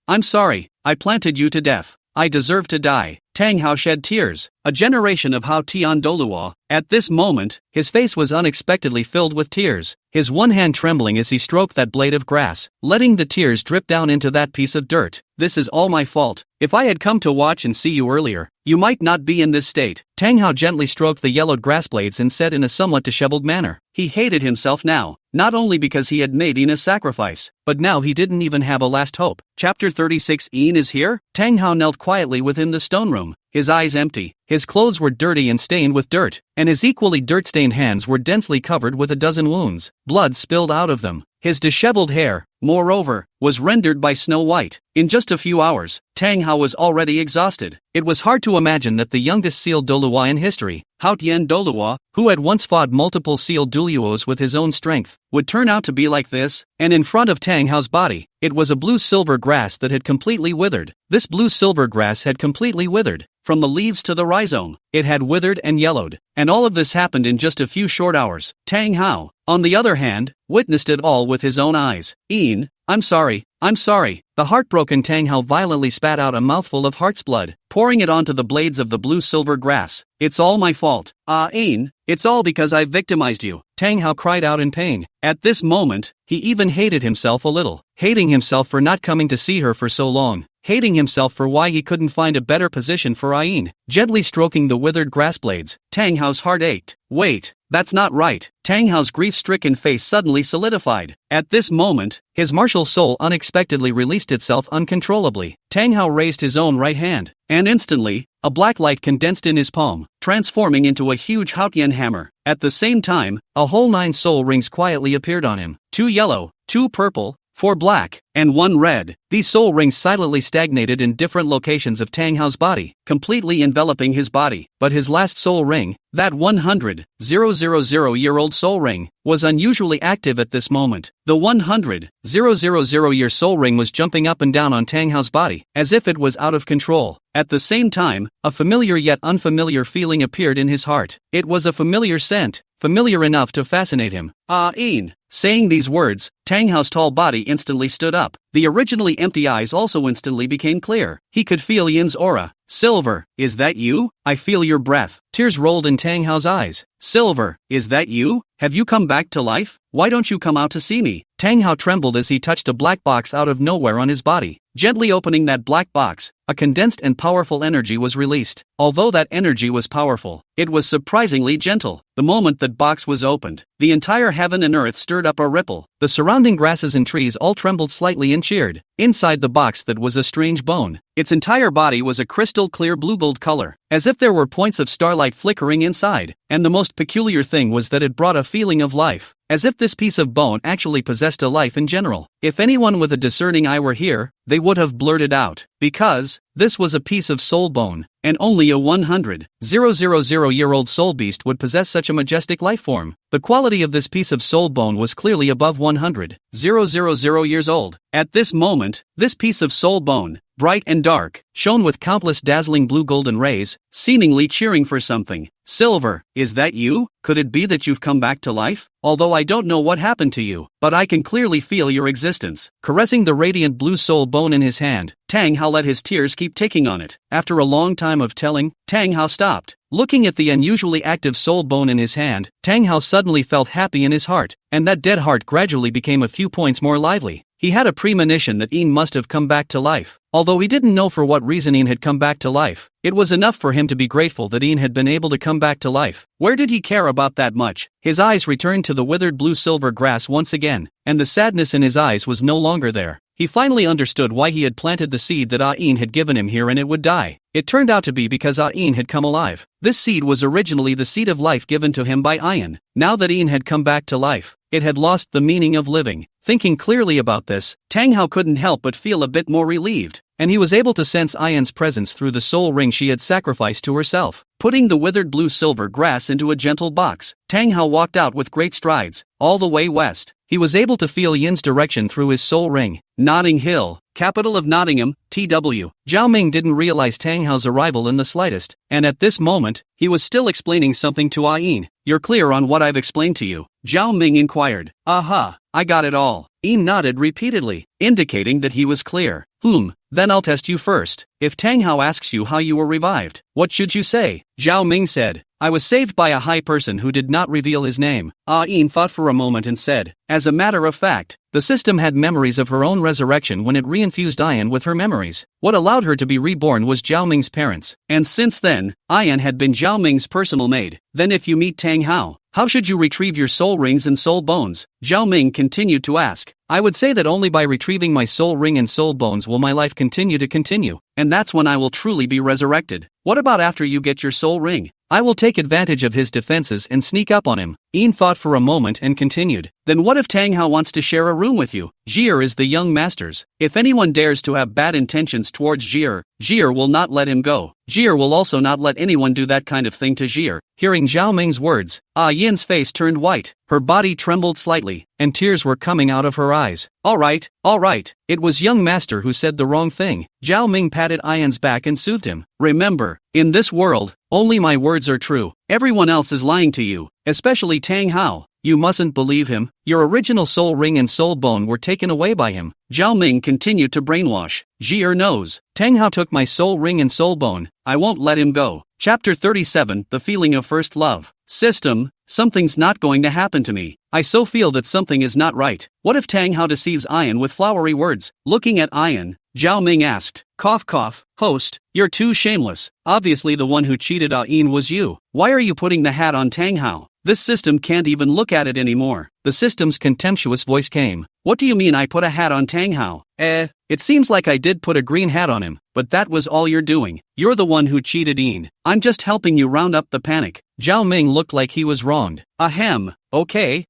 [SPEAKER 1] I'm sorry, I planted you to death. I deserve to die. Tang Hao shed tears. A generation of Hao Tian Douluo. At this moment, his face was unexpectedly filled with tears, his one hand trembling as he stroked that blade of grass, letting the tears drip down into that piece of dirt. This is all my fault. If I had come to watch and see you earlier, you might not be in this state. Tang Hao gently stroked the yellowed grass blades and said in a somewhat disheveled manner. He hated himself now, not only because he had made Ina's sacrifice, but now he didn't even have a last hope. Chapter 36. Ian is here? Tang Hao knelt quietly within the stone room, his eyes empty. His clothes were dirty and stained with dirt, and his equally dirt-stained hands were densely covered with a dozen wounds. Blood spilled out of them. His disheveled hair, moreover, was rendered by snow white. In just a few hours, Tang Hao was already exhausted. It was hard to imagine that the youngest sealed Douluo in history, Hao Tian Douluo, who had once fought multiple sealed Douluos with his own strength, would turn out to be like this. And in front of Tang Hao's body, it was a blue-silver grass that had completely withered. This blue-silver grass had completely withered. From the leaves to the rhizome, it had withered and yellowed. And all of this happened in just a few short hours. Tang Hao, on the other hand, witnessed it all with his own eyes. Ian, I'm sorry. The heartbroken Tang Hao violently spat out a mouthful of heart's blood, pouring it onto the blades of the blue-silver grass. It's all my fault. Ian, it's all because I victimized you. Tang Hao cried out in pain. At this moment, he even hated himself a little. Hating himself for not coming to see her for so long. Hating himself for why he couldn't find a better position for Ian. Gently stroking the withered grass blades, Tang Hao's heart ached. Wait, that's not right. Tang Hao's grief-stricken face suddenly solidified. At this moment, his martial soul unexpectedly released itself uncontrollably. Tang Hao raised his own right hand, and instantly, a black light condensed in his palm, transforming into a huge Haotian hammer. At the same time, a whole 9 soul rings quietly appeared on him. 2 yellow, 2 purple, 4 black, and 1 red. These soul rings silently stagnated in different locations of Tang Hao's body, completely enveloping his body. But his last soul ring, that 100,000-year-old soul ring, was unusually active at this moment. The 100,000-year soul ring was jumping up and down on Tang Hao's body, as if it was out of control. At the same time, a familiar yet unfamiliar feeling appeared in his heart. It was a familiar scent, familiar enough to fascinate him. Ian. Saying these words, Tang Hao's tall body instantly stood up. The originally empty eyes also instantly became clear. He could feel Yan's aura. Silver, is that you? I feel your breath. Tears rolled in Tang Hao's eyes. Silver, is that you? Have you come back to life? Why don't you come out to see me? Tang Hao trembled as he touched a black box out of nowhere on his body. Gently opening that black box, a condensed and powerful energy was released. Although that energy was powerful, it was surprisingly gentle. The moment that box was opened, the entire heaven and earth stirred up a ripple. The surrounding grasses and trees all trembled slightly and cheered. Inside the box that was a strange bone. Its entire body was a crystal clear blue-gold color, as if there were points of starlight flickering inside. And the most peculiar thing was that it brought a feeling of life, as if this piece of bone actually possessed a life in general. If anyone with a discerning eye were here, they would have blurted out, because this was a piece of soul bone, and only a 100,000-year-old soul beast would possess such a majestic life form. The quality of this piece of soul bone was clearly above 100,000 years old. At this moment, this piece of soul bone, bright and dark, shone with countless dazzling blue golden rays, seemingly cheering for something. Silver, is that you? Could it be that you've come back to life? Although I don't know what happened to you, but I can clearly feel your existence. Caressing the radiant blue soul bone in his hand, Tang Hao let his tears keep ticking on it. After a long time of telling, Tang Hao stopped. Looking at the unusually active soul bone in his hand, Tang Hao suddenly felt happy in his heart, and that dead heart gradually became a few points more lively. He had a premonition that Ian must have come back to life. Although he didn't know for what reason Ian had come back to life, it was enough for him to be grateful that Ian had been able to come back to life. Where did he care about that much? His eyes returned to the withered blue-silver grass once again, and the sadness in his eyes was no longer there. He finally understood why he had planted the seed that Ian had given him here and it would die. It turned out to be because Ian had come alive. This seed was originally the seed of life given to him by Ian. Now that Ian had come back to life, it had lost the meaning of living. Thinking clearly about this, Tang Hao couldn't help but feel a bit more relieved, and he was able to sense Ian's presence through the soul ring she had sacrificed to herself. Putting the withered blue-silver grass into a gentle box, Tang Hao walked out with great strides, all the way west. He was able to feel Yin's direction through his soul ring. Notting Hill, capital of Nottingham, TW. Zhao Ming didn't realize Tang Hao's arrival in the slightest, and at this moment, he was still explaining something to Ian. You're clear on what I've explained to you? Zhao Ming inquired. Aha, I got it all. Ian nodded repeatedly, indicating that he was clear. Then I'll test you first. If Tang Hao asks you how you were revived, what should you say? Zhao Ming said, I was saved by a high person who did not reveal his name. Yin thought for a moment and said, as a matter of fact, the system had memories of her own resurrection when it reinfused Ayan with her memories. What allowed her to be reborn was Zhao Ming's parents, and since then, Ayan had been Zhao Ming's personal maid. Then if you meet Tang Hao, how should you retrieve your soul rings and soul bones? Zhao Ming continued to ask. I would say that only by retrieving my soul ring and soul bones will my life continue, and that's when I will truly be resurrected. What about after you get your soul ring? I will take advantage of his defenses and sneak up on him. Yin thought for a moment and continued. Then what if Tang Hao wants to share a room with you? Jir is the young master's. If anyone dares to have bad intentions towards Jir, Jir will not let him go. Jir will also not let anyone do that kind of thing to Jir. Hearing Zhao Ming's words, Yin's face turned white, her body trembled slightly, and tears were coming out of her eyes. All right, it was young master who said the wrong thing. Zhao Ming patted Ayan's back and soothed him. Remember, in this world, only my words are true. Everyone else is lying to you, especially Tang Hao. You mustn't believe him. Your original soul ring and soul bone were taken away by him. Zhao Ming continued to brainwash. Jir knows. Tang Hao took my soul ring and soul bone. I won't let him go. Chapter 37, The Feeling of First Love. System, something's not going to happen to me. I so feel that something is not right. What if Tang Hao deceives Ayan with flowery words? Looking at Ayan, Zhao Ming asked, cough cough, host, you're too shameless. Obviously the one who cheated Ayan was you. Why are you putting the hat on Tang Hao? This system can't even look at it anymore. The system's contemptuous voice came. What do you mean I put a hat on Tang Hao? It seems like I did put a green hat on him, but that was all you're doing. You're the one who cheated Yin. I'm just helping you round up the panic. Zhao Ming looked like he was wronged. Ahem. Okay,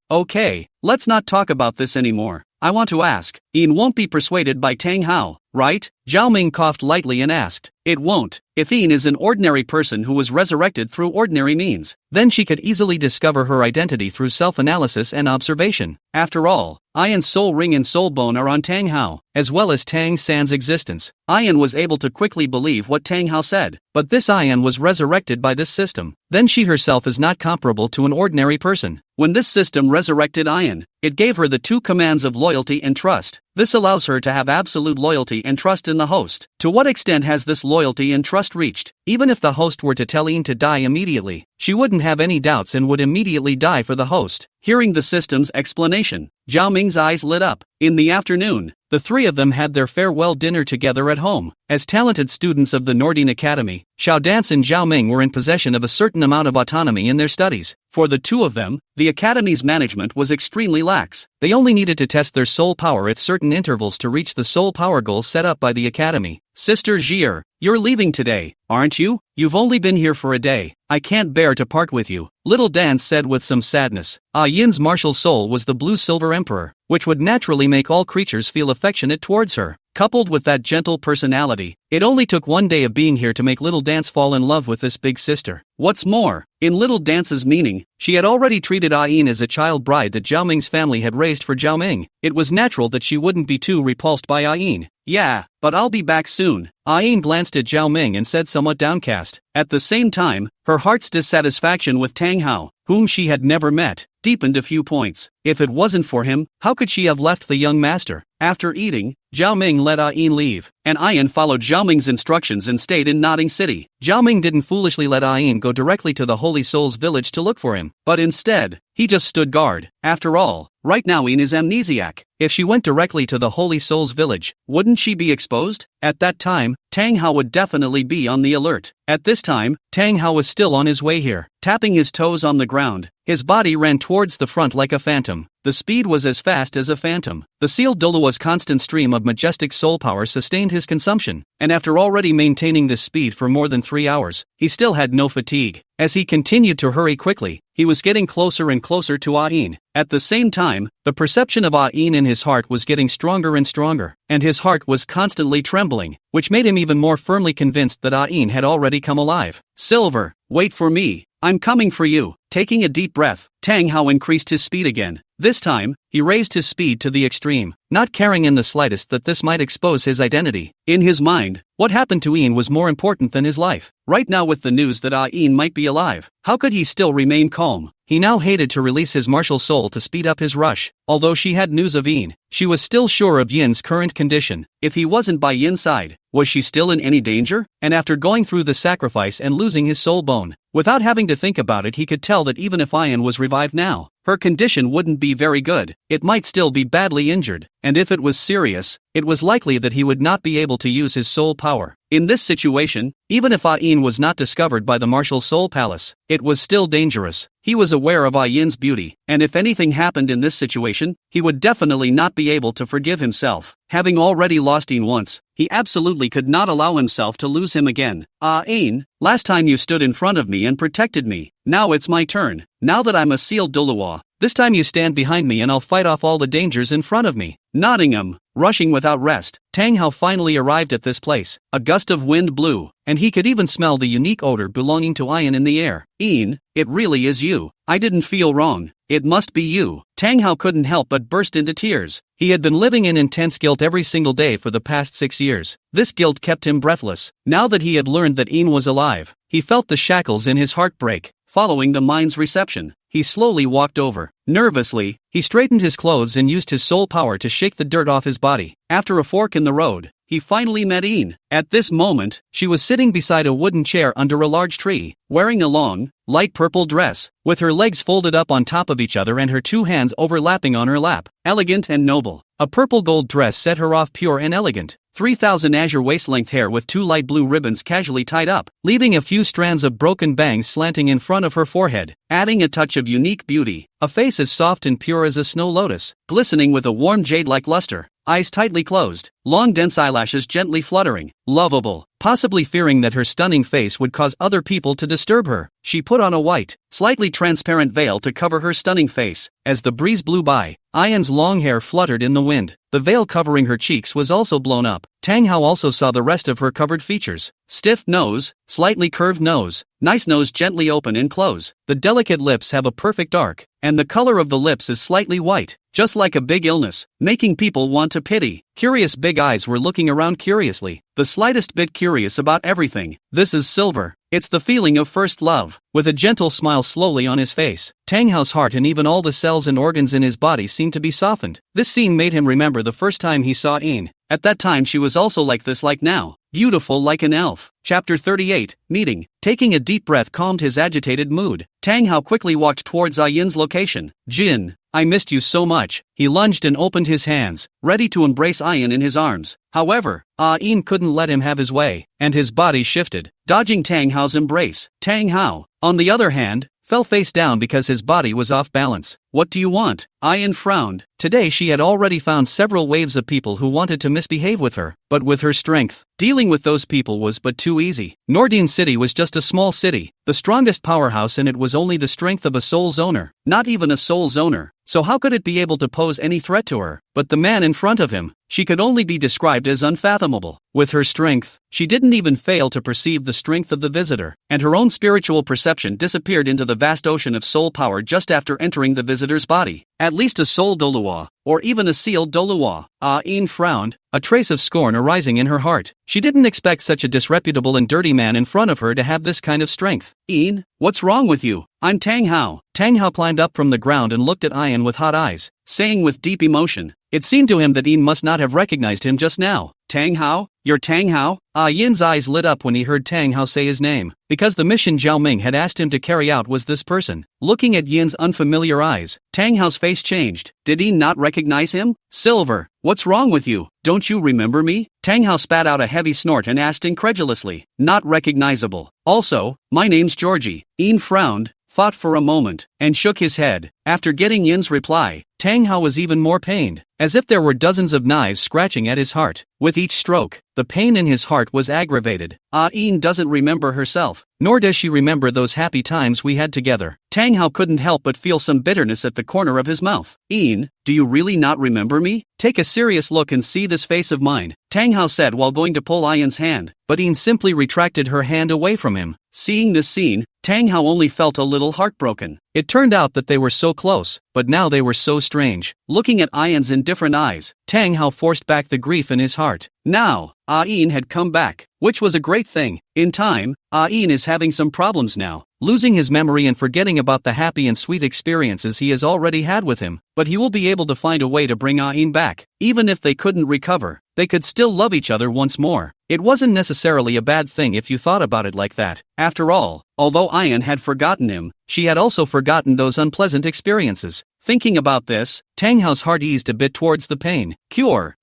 [SPEAKER 1] let's not talk about this anymore. I want to ask, Yin won't be persuaded by Tang Hao, right? Zhao Ming coughed lightly and asked. It won't. If Yin is an ordinary person who was resurrected through ordinary means, then she could easily discover her identity through self-analysis and observation. After all, Ayan's soul ring and soul bone are on Tang Hao, as well as Tang San's existence. Ayan was able to quickly believe what Tang Hao said, but this Ayan was resurrected by this system. Then she herself is not comparable to an ordinary person. When this system resurrected Ayan, it gave her the two commands of loyalty and trust. This allows her to have absolute loyalty and trust in the host. To what extent has this loyalty and trust reached? Even if the host were to tell Yin to die immediately, she wouldn't have any doubts and would immediately die for the host. Hearing the system's explanation, Zhao Ming's eyes lit up. In the afternoon, the three of them had their farewell dinner together at home. As talented students of the Nordine Academy, Xiao Dance and Zhao Ming were in possession of a certain amount of autonomy in their studies. For the two of them, the academy's management was extremely lax. They only needed to test their soul power at certain intervals to reach the soul power goals set up by the academy. Sister Jir, you're leaving today, aren't you? You've only been here for a day. I can't bear to part with you. Little Dance said with some sadness. Yin's martial soul was the blue-silver emperor, which would naturally make all creatures feel affectionate towards her. Coupled with that gentle personality, it only took one day of being here to make Little Dance fall in love with this big sister. What's more, in Little Dance's meaning, she had already treated Yin as a child bride that Zhao Ming's family had raised for Zhao Ming. It was natural that she wouldn't be too repulsed by Yin. Yeah, but I'll be back soon. Yin glanced at Zhao Ming and said somewhat downcast. At the same time, her heart's dissatisfaction with Tang Hao, whom she had never met, deepened a few points. If it wasn't for him, how could she have left the young master? After eating, Zhao Ming let Yin leave, and Yin followed Zhao Ming's instructions and stayed in Nodding City. Zhao Ming didn't foolishly let Yin go directly to the Holy Soul's village to look for him, but instead, he just stood guard. After all, right now Yin is amnesiac. If she went directly to the Holy Soul's village, wouldn't she be exposed? At that time, Tang Hao would definitely be on the alert. At this time, Tang Hao was still on his way here. Tapping his toes on the ground, his body ran towards the front like a phantom. The speed was as fast as a phantom. The sealed Douluo's constant stream of majestic soul power sustained his consumption, and after already maintaining this speed for more than 3 hours, he still had no fatigue. As he continued to hurry quickly, he was getting closer and closer to Yin. At the same time, the perception of Yin in his heart was getting stronger and stronger, and his heart was constantly trembling, which made him even more firmly convinced that Yin had already come alive. Silver, wait for me. I'm coming for you. Taking a deep breath, Tang Hao increased his speed again. This time, he raised his speed to the extreme, not caring in the slightest that this might expose his identity. In his mind, what happened to Ian was more important than his life. Right now, with the news that Ian might be alive, how could he still remain calm? He now hated to release his martial soul to speed up his rush. Although she had news of Ian, she was still sure of Yin's current condition. If he wasn't by Yin's side, was she still in any danger? And after going through the sacrifice and losing his soul bone, without having to think about it, he could tell that even if Ian was revived now, her condition wouldn't be very good. It might still be badly injured, and if it was serious, it was likely that he would not be able to use his soul power. In this situation, even if Ian was not discovered by the Martial Soul Palace, it was still dangerous. He was aware of Ian's beauty, and if anything happened in this situation, he would definitely not be able to forgive himself. Having already lost Ian once, he absolutely could not allow himself to lose him again. Ian, last time you stood in front of me and protected me. Now it's my turn. Now that I'm a sealed Douluo, this time you stand behind me and I'll fight off all the dangers in front of me. Nottingham, rushing without rest, Tang Hao finally arrived at this place. A gust of wind blew, and he could even smell the unique odor belonging to Ian in the air. Ian, it really is you. I didn't feel wrong. It must be you. Tang Hao couldn't help but burst into tears. He had been living in intense guilt every single day for the past 6 years. This guilt kept him breathless. Now that he had learned that Ian was alive, he felt the shackles in his heart break. Following the mind's reception, he slowly walked over. Nervously, he straightened his clothes and used his soul power to shake the dirt off his body. After a fork in the road, he finally met Ian. At this moment, she was sitting beside a wooden chair under a large tree, wearing a long, light purple dress, with her legs folded up on top of each other and her two hands overlapping on her lap. Elegant and noble. A purple gold dress set her off pure and elegant. 3,000 azure waist-length hair with two light blue ribbons casually tied up, leaving a few strands of broken bangs slanting in front of her forehead, adding a touch of unique beauty. A face as soft and pure as a snow lotus, glistening with a warm jade-like luster. Eyes tightly closed, long dense eyelashes gently fluttering. Lovable. Possibly fearing that her stunning face would cause other people to disturb her, she put on a white, slightly transparent veil to cover her stunning face. As the breeze blew by, Ian's long hair fluttered in the wind. The veil covering her cheeks was also blown up. Tang Hao also saw the rest of her covered features. Stiff nose, slightly curved nose, nice nose gently open and close. The delicate lips have a perfect arc, and the color of the lips is slightly white, just like a big illness, making people want to pity. Curious big eyes were looking around curiously, the slightest bit curious about everything. This is Silver. It's the feeling of first love. With a gentle smile slowly on his face, Tang Hao's heart and even all the cells and organs in his body seemed to be softened. This scene made him remember the first time he saw Ian. At that time she was also like this, like now. Beautiful like an elf. Chapter 38, Meeting. Taking a deep breath calmed his agitated mood. Tang Hao quickly walked towards Yin's location. Jin, I missed you so much. He lunged and opened his hands, ready to embrace Ian in his arms. However, Ian couldn't let him have his way, and his body shifted, dodging Tang Hao's embrace. Tang Hao, on the other hand, fell face down because his body was off balance. What do you want? Ian frowned. Today she had already found several waves of people who wanted to misbehave with her, but with her strength, dealing with those people was but too easy. Nordine City was just a small city. The strongest powerhouse in it was only the strength of a soul's owner, not even a soul's owner. So how could it be able to pose any threat to her? But the man in front of him, she could only be described as unfathomable. With her strength, she didn't even fail to perceive the strength of the visitor, and her own spiritual perception disappeared into the vast ocean of soul power just after entering the visitor's body. At least a soul Douluo, or even a sealed Douluo. Ian frowned, a trace of scorn arising in her heart. She didn't expect such a disreputable and dirty man in front of her to have this kind of strength. Ian, what's wrong with you? I'm Tang Hao. Tang Hao climbed up from the ground and looked at Ian with hot eyes, saying with deep emotion. It seemed to him that Ian must not have recognized him just now. Tang Hao? You're Tang Hao? Yin's eyes lit up when he heard Tang Hao say his name, because the mission Zhao Ming had asked him to carry out was this person. Looking at Yin's unfamiliar eyes, Tang Hao's face changed. Did Ian not recognize him? Silver, what's wrong with you? Don't you remember me? Tang Hao spat out a heavy snort and asked incredulously. Not recognizable. Also, my name's Georgie. Ian frowned, thought for a moment, and shook his head. After getting Yin's reply, Tang Hao was even more pained, as if there were dozens of knives scratching at his heart. With each stroke, the pain in his heart was aggravated. Ian doesn't remember herself, nor does she remember those happy times we had together. Tang Hao couldn't help but feel some bitterness at the corner of his mouth. Ian, do you really not remember me? Take a serious look and see this face of mine, Tang Hao said while going to pull Ian's hand, but Ian simply retracted her hand away from him, Seeing this scene, Tang Hao only felt a little heartbroken. It turned out that they were so close, but now they were so strange. Looking at Ayan's indifferent eyes, Tang Hao forced back the grief in his heart. Now, Ayin had come back, which was a great thing. In time, Ayin is having some problems now, losing his memory and forgetting about the happy and sweet experiences he has already had with him, but he will be able to find a way to bring Ayin back. Even if they couldn't recover, they could still love each other once more. It wasn't necessarily a bad thing if you thought about it like that. After all, although Ayan had forgotten him, she had also forgotten those unpleasant experiences. Thinking about this, Tang Hao's heart eased a bit towards the pain.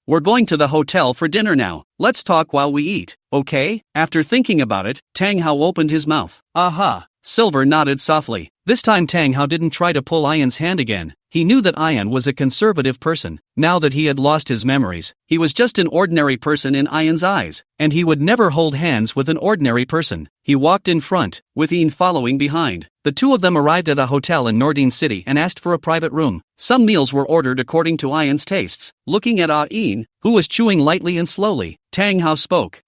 [SPEAKER 1] We're going to the hotel for dinner now. Let's talk while we eat, okay? After thinking about it, Tang Hao opened his mouth. Aha! Silver nodded softly. This time Tang Hao didn't try to pull Ayan's hand again. He knew that Ayan was a conservative person. Now that he had lost his memories, he was just an ordinary person in Ayan's eyes, and he would never hold hands with an ordinary person. He walked in front, with Ian following behind. The two of them arrived at a hotel in Nordine City and asked for a private room. Some meals were ordered according to Ayan's tastes. Looking at Ayin, who was chewing lightly and slowly, Tang Hao spoke.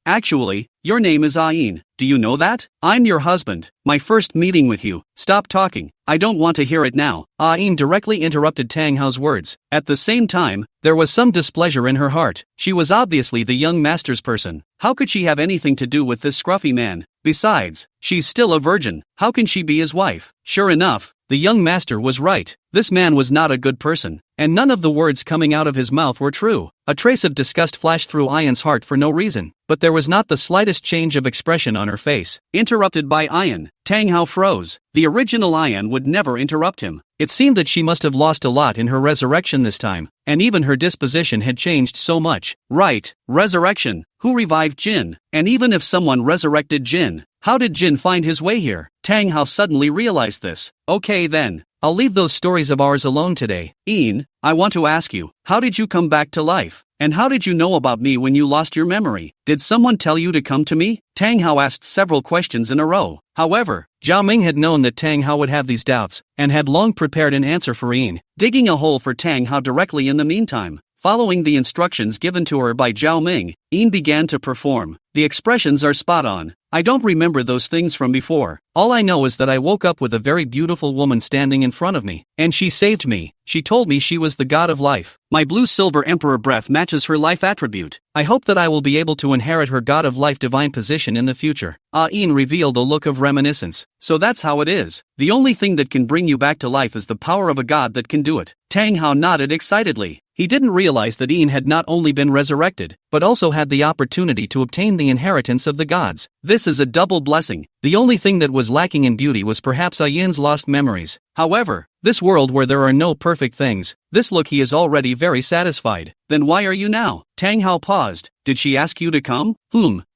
[SPEAKER 1] Actually, your name is Ayin. Do you know that? I'm your husband. My first meeting with you. Stop talking. I don't want to hear it now. Ayin directly interrupted Tang Hao's words. At the same time, there was some displeasure in her heart. She was obviously the young master's person. How could she have anything to do with this scruffy man? Besides, she's still a virgin. How can she be his wife? Sure enough, the young master was right. This man was not a good person, and none of the words coming out of his mouth were true. A trace of disgust flashed through Ayan's heart for no reason, but there was not the slightest change of expression on her face. Interrupted by Ayan, Tang Hao froze. The original Ayan would never interrupt him. It seemed that she must have lost a lot in her resurrection this time, and even her disposition had changed so much. Right, resurrection. Who revived Jin? And even if someone resurrected Jin, how did Jin find his way here? Tang Hao suddenly realized this. Okay then, I'll leave those stories of ours alone today. Ian, I want to ask you, how did you come back to life? And how did you know about me when you lost your memory? Did someone tell you to come to me? Tang Hao asked several questions in a row. However, Zhao Ming had known that Tang Hao would have these doubts, and had long prepared an answer for Ian, digging a hole for Tang Hao directly in the meantime. Following the instructions given to her by Zhao Ming, Ian began to perform. The expressions are spot on. I don't remember those things from before. All I know is that I woke up with a very beautiful woman standing in front of me, and she saved me. She told me she was the god of life. My blue-silver emperor breath matches her life attribute. I hope that I will be able to inherit her god of life divine position in the future. Ian revealed a look of reminiscence. So that's how it is. The only thing that can bring you back to life is the power of a god that can do it. Tang Hao nodded excitedly. He didn't realize that Ian had not only been resurrected, but also had the opportunity to obtain the inheritance of the gods. This is a double blessing. The only thing that was lacking in beauty was perhaps Ian's lost memories. However, this world where there are no perfect things, this look he is already very satisfied. Then why are you now? Tang Hao paused. Did she ask you to come?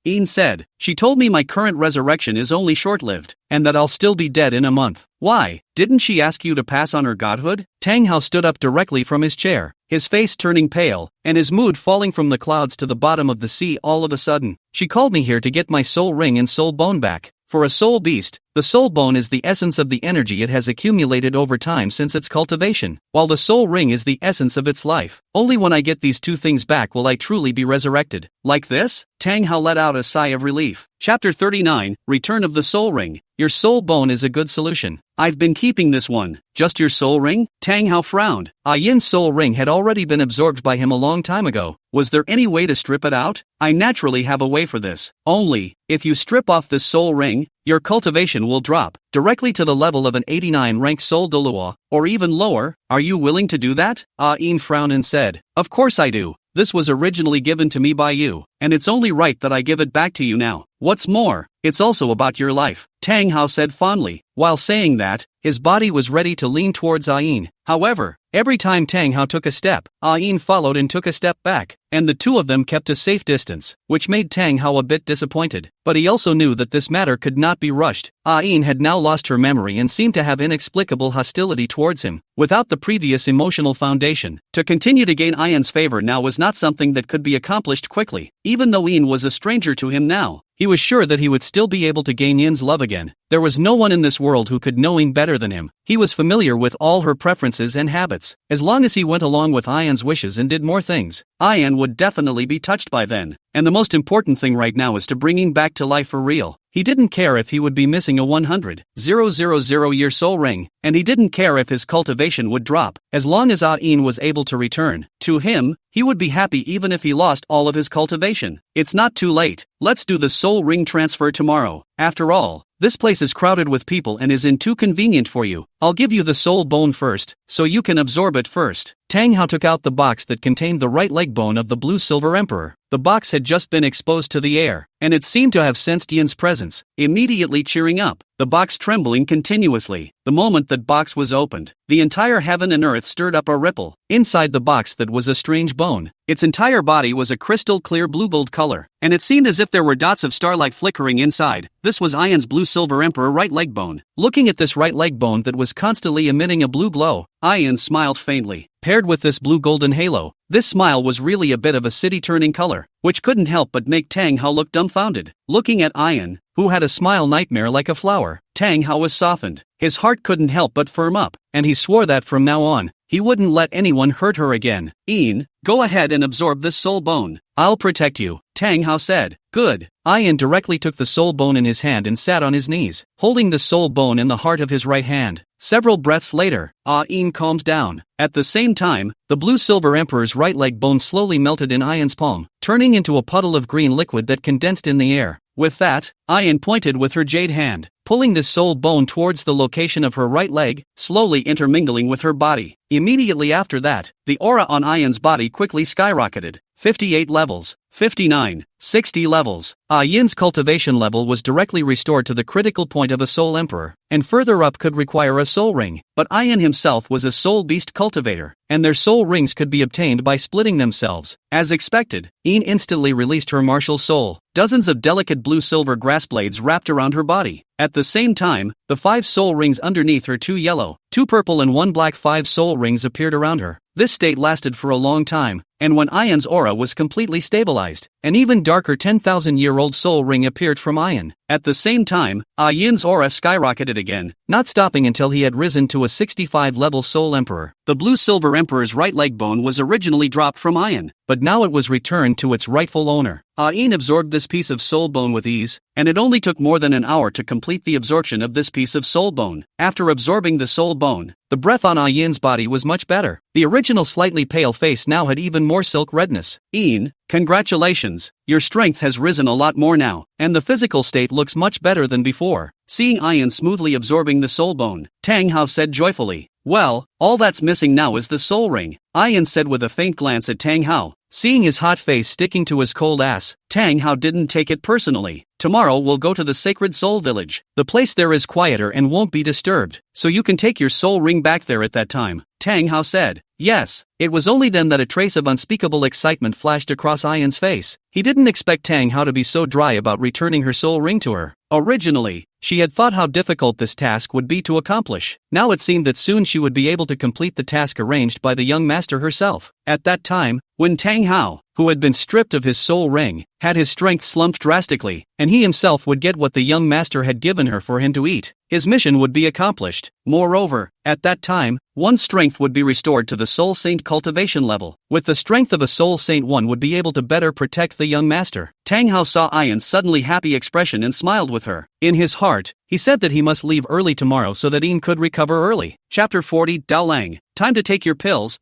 [SPEAKER 1] Ian said. She told me my current resurrection is only short-lived, and that I'll still be dead in a month. Why? Didn't she ask you to pass on her godhood? Tang Hao stood up directly from his chair, his face turning pale, and his mood falling from the clouds to the bottom of the sea all of a sudden. She called me here to get my soul ring and soul bone back. For a soul beast, the soul bone is the essence of the energy it has accumulated over time since its cultivation, while the soul ring is the essence of its life. Only when I get these two things back will I truly be resurrected. Like this? Tang Hao let out a sigh of relief. Chapter 39, Return of the Soul Ring. Your soul bone is a good solution. I've been keeping this one. Just your soul ring? Tang Hao frowned. Yin's soul ring had already been absorbed by him a long time ago. Was there any way to strip it out? I naturally have a way for this. Only, if you strip off this soul ring, your cultivation will drop directly to the level of an 89 rank soul Douluo, or even lower. Are you willing to do that? Yin frowned and said, Of course I do. This was originally given to me by you, and it's only right that I give it back to you now. What's more, it's also about your life, Tang Hao said fondly. While saying that, his body was ready to lean towards Yin. However, every time Tang Hao took a step, Yin followed and took a step back, and the two of them kept a safe distance, which made Tang Hao a bit disappointed. But he also knew that this matter could not be rushed. Yin had now lost her memory and seemed to have inexplicable hostility towards him, without the previous emotional foundation. To continue to gain Yin's favor now was not something that could be accomplished quickly. Even though Yin was a stranger to him now, he was sure that he would still be able to gain Yin's love again. There was no one in this world who could know Yin better than him. He was familiar with all her preferences and habits. As long as he went along with Yin's wishes and did more things, Yin would definitely be touched by then. And the most important thing right now is to bring Yin back to life for real. He didn't care if he would be missing a 100,000-year soul ring, and he didn't care if his cultivation would drop, as long as Ain was able to return. To him, he would be happy even if he lost all of his cultivation. It's not too late, let's do the soul ring transfer tomorrow. After all, this place is crowded with people and isn't too convenient for you. I'll give you the soul bone first, so you can absorb it first. Tang Hao took out the box that contained the right leg bone of the Blue Silver Emperor. The box had just been exposed to the air, and it seemed to have sensed Yan's presence, immediately cheering up, the box trembling continuously. The moment that box was opened, the entire heaven and earth stirred up a ripple. Inside the box that was a strange bone. Its entire body was a crystal clear blue-gold color, and it seemed as if there were dots of starlight flickering inside. This was Yan's Blue Silver Emperor right leg bone. Looking at this right leg bone that was constantly emitting a blue glow, Yan smiled faintly. Paired with this blue golden halo, this smile was really a bit of a city-turning color, which couldn't help but make Tang Hao look dumbfounded. Looking at Yan, who had a smile nightmare like a flower, Tang Hao was softened. His heart couldn't help but firm up, and he swore that from now on, he wouldn't let anyone hurt her again. Yan, go ahead and absorb this soul bone. I'll protect you, Tang Hao said. Good. Yan directly took the soul bone in his hand and sat on his knees, holding the soul bone in the heart of his right hand. Several breaths later, Yan calmed down. At the same time, the Blue Silver Emperor's right leg bone slowly melted in Yan's palm, turning into a puddle of green liquid that condensed in the air. With that, Yan pointed with her jade hand, pulling this soul bone towards the location of her right leg, slowly intermingling with her body. Immediately after that, the aura on Yan's body quickly skyrocketed. 58 levels, 59, 60 levels. Yan's cultivation level was directly restored to the critical point of a soul emperor, and further up could require a soul ring. But Yan himself was a soul beast cultivator, and their soul rings could be obtained by splitting themselves. As expected, Yan instantly released her martial soul. Dozens of delicate blue-silver grass blades wrapped around her body. At the same time, the 5 soul rings underneath her, 2 yellow, 2 purple and 1 black 5 soul rings appeared around her. This state lasted for a long time, and when Yan's aura was completely stabilized, an even darker 10,000-year-old soul ring appeared from Yan. At the same time, Yan's aura skyrocketed again, not stopping until he had risen to a 65-level soul emperor. The Blue Silver Emperor's right leg bone was originally dropped from Yan, but now it was returned to its rightful owner. Yan absorbed this piece of soul bone with ease, and it only took more than an hour to complete the absorption of this piece of soul bone. After absorbing the soul bone, the breath on Yan's body was much better. The original slightly pale face now had even more silk redness. Yan, congratulations, your strength has risen a lot more now, and the physical state looks much better than before. Seeing Yan smoothly absorbing the soul bone, Tang Hao said joyfully. Well, all that's missing now is the soul ring, Yan said with a faint glance at Tang Hao. Seeing his hot face sticking to his cold ass, Tang Hao didn't take it personally. Tomorrow we'll go to the Sacred Soul Village. The place there is quieter and won't be disturbed, so you can take your soul ring back there at that time, Tang Hao said. Yes. It was only then that a trace of unspeakable excitement flashed across Yan's face. He didn't expect Tang Hao to be so dry about returning her soul ring to her. Originally, she had thought how difficult this task would be to accomplish. Now it seemed that soon she would be able to complete the task arranged by the young master herself. At that time, when Tang Hao, who had been stripped of his soul ring, had his strength slumped drastically, and he himself would get what the young master had given her for him to eat, his mission would be accomplished. Moreover, at that time, one's strength would be restored to the Soul Saint cultivation level. With the strength of a Soul Saint, one would be able to better protect the young master. Tang Hao saw Yan's suddenly happy expression and smiled with her. In his heart, he said that he must leave early tomorrow so that Yan could recover early. Chapter 40 Dao Lang. Time to take your pills.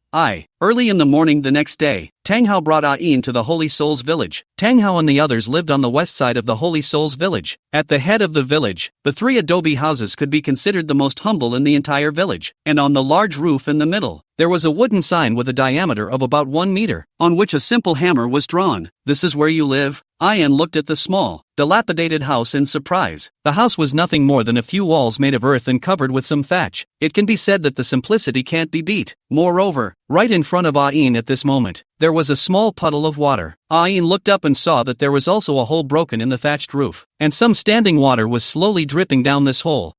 [SPEAKER 1] Early in the morning the next day, Tang Hao brought Yan to the Holy Souls village. Tang Hao and the others lived on the west side of the Holy Souls village. At the head of the village, the 3 adobe houses could be considered the most humble in the entire village, and on the large roof in the middle, there was a wooden sign with a diameter of about 1 meter, on which a simple hammer was drawn. This is where you live? Yan looked at the small, dilapidated house in surprise. The house was nothing more than a few walls made of earth and covered with some thatch. It can be said that the simplicity can't be beat. Moreover, right in front of Yan at this moment, there was a small puddle of water. Yan looked up and saw that there was also a hole broken in the thatched roof, and some standing water was slowly dripping down this hole.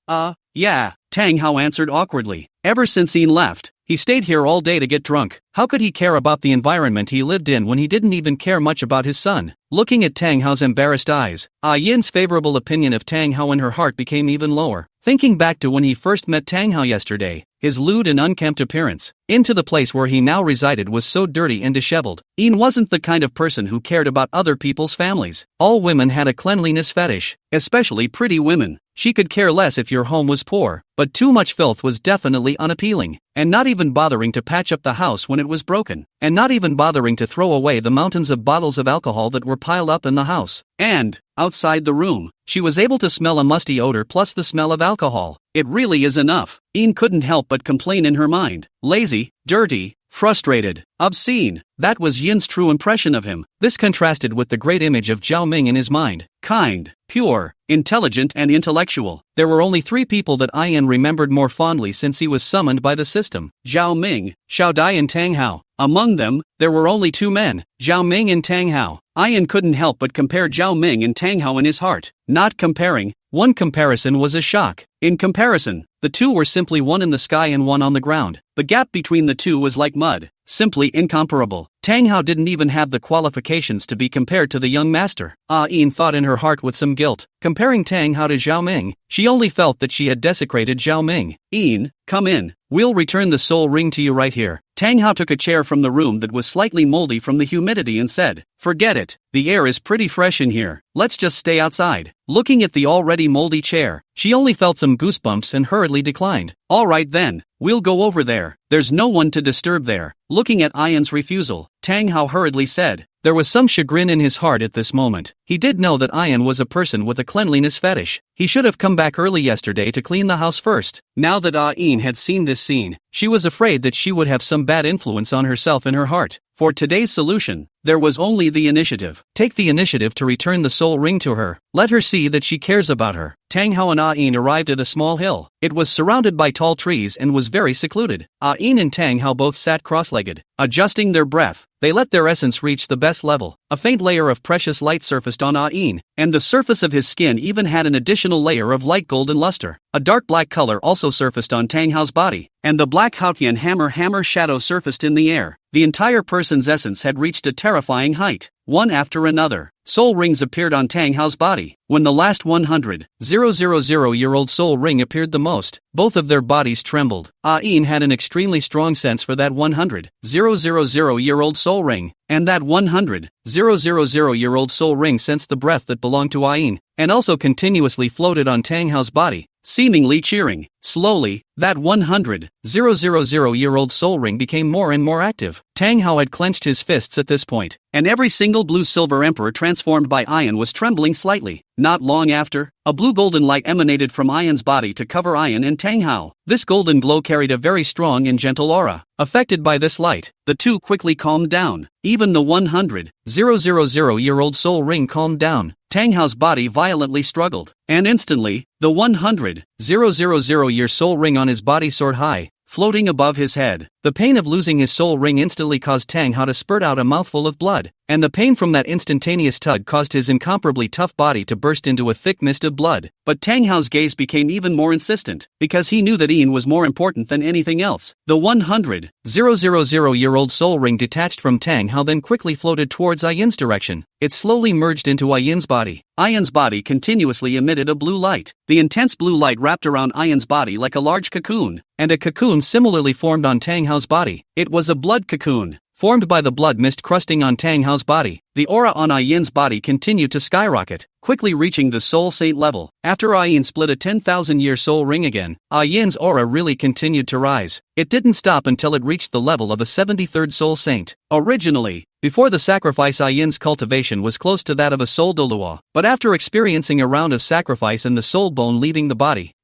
[SPEAKER 1] Yeah, Tang Hao answered awkwardly. Ever since Yan left, he stayed here all day to get drunk. How could he care about the environment he lived in when he didn't even care much about his son? Looking at Tang Hao's embarrassed eyes, Yan's favorable opinion of Tang Hao in her heart became even lower. thinking back to when he first met Tang Hao yesterday. His lewd and unkempt appearance into the place where he now resided was so dirty and disheveled. Ian wasn't the kind of person who cared about other people's families. All women had a cleanliness fetish, especially pretty women. She could care less if your home was poor, but too much filth was definitely unappealing, and not even bothering to patch up the house when it was broken, and not even bothering to throw away the mountains of bottles of alcohol that were piled up in the house. And, outside the room, she was able to smell a musty odor plus the smell of alcohol. It really is enough. Ian couldn't help but complain in her mind. Lazy, dirty, frustrated, obscene. That was Yin's true impression of him. This contrasted with the great image of Zhao Ming in his mind. Kind, pure, intelligent and intellectual. There were only 3 people that Ian remembered more fondly since he was summoned by the system: Zhao Ming, Xiao Dai and Tang Hao. Among them, there were only 2 men, Zhao Ming and Tang Hao. Ian couldn't help but compare Zhao Ming and Tang Hao in his heart. Not comparing, one comparison was a shock. In comparison, the 2 were simply one in the sky and one on the ground. The gap between the 2 was like mud, simply incomparable. Tang Hao didn't even have the qualifications to be compared to the young master. Ian thought in her heart with some guilt. Comparing Tang Hao to Zhao Ming, she only felt that she had desecrated Zhao Ming. Ian, come in. We'll return the soul ring to you right here. Tang Hao took a chair from the room that was slightly moldy from the humidity and said, "Forget it. The air is pretty fresh in here. Let's just stay outside." Looking at the already moldy chair, she only felt some goosebumps and hurriedly declined. "All right then, we'll go over there. There's no one to disturb there." Looking at Ian's refusal, Tang Hao hurriedly said. There was some chagrin in his heart at this moment. He did know that Ian was a person with a cleanliness fetish. He should have come back early yesterday to clean the house first. Now that Ian had seen this scene, she was afraid that she would have some bad influence on herself in her heart. For today's solution, there was only the initiative. Take the initiative to return the soul ring to her. Let her see that she cares about her. Tang Hao and Ian arrived at a small hill. It was surrounded by tall trees and was very secluded. Ian and Tang Hao both sat cross-legged, adjusting their breath. They let their essence reach the best level. A faint layer of precious light surfaced on Ian, and the surface of his skin even had an additional layer of light golden luster. A dark black color also surfaced on Tang Hao's body, and the black Haotian hammer shadow surfaced in the air. The entire person's essence had reached a terrifying height. One after another, soul rings appeared on Tang Hao's body. When the last 100,000-year-old soul ring appeared the most, both of their bodies trembled. Ian had an extremely strong sense for that 100,000-year-old soul ring, and that 100,000-year-old soul ring sensed the breath that belonged to Ian, and also continuously floated on Tang Hao's body, seemingly cheering. Slowly, that 100,000-year-old soul ring became more and more active. Tang Hao had clenched his fists at this point, and every single blue-silver emperor transformed by Ian was trembling slightly. Not long after, a blue-golden light emanated from Ian's body to cover Ian and Tang Hao. This golden glow carried a very strong and gentle aura. Affected by this light, the 2 quickly calmed down. Even the 100,000-year-old soul ring calmed down. Tang Hao's body violently struggled, and instantly, the 100,000-year soul ring on his body soared high, floating above his head. The pain of losing his soul ring instantly caused Tang Hao to spurt out a mouthful of blood, and the pain from that instantaneous tug caused his incomparably tough body to burst into a thick mist of blood. But Tang Hao's gaze became even more insistent, because he knew that Ian was more important than anything else. The 100,000-year-old soul ring detached from Tang Hao then quickly floated towards Ian's direction. It slowly merged into Ian's body. Ian's body continuously emitted a blue light. The intense blue light wrapped around Ian's body like a large cocoon, and a cocoon similarly formed on Tang Hao's body. It was a blood cocoon, formed by the blood mist crusting on Tang Hao's body. The aura on Ian's body continued to skyrocket, quickly reaching the soul saint level. After Ian split a 10,000-year soul ring again, Ian's aura really continued to rise. It didn't stop until it reached the level of a 73rd soul saint. Originally, before the sacrifice, Ian's cultivation was close to that of a soul Douluo, but after experiencing a round of sacrifice and the soul bone leaving the body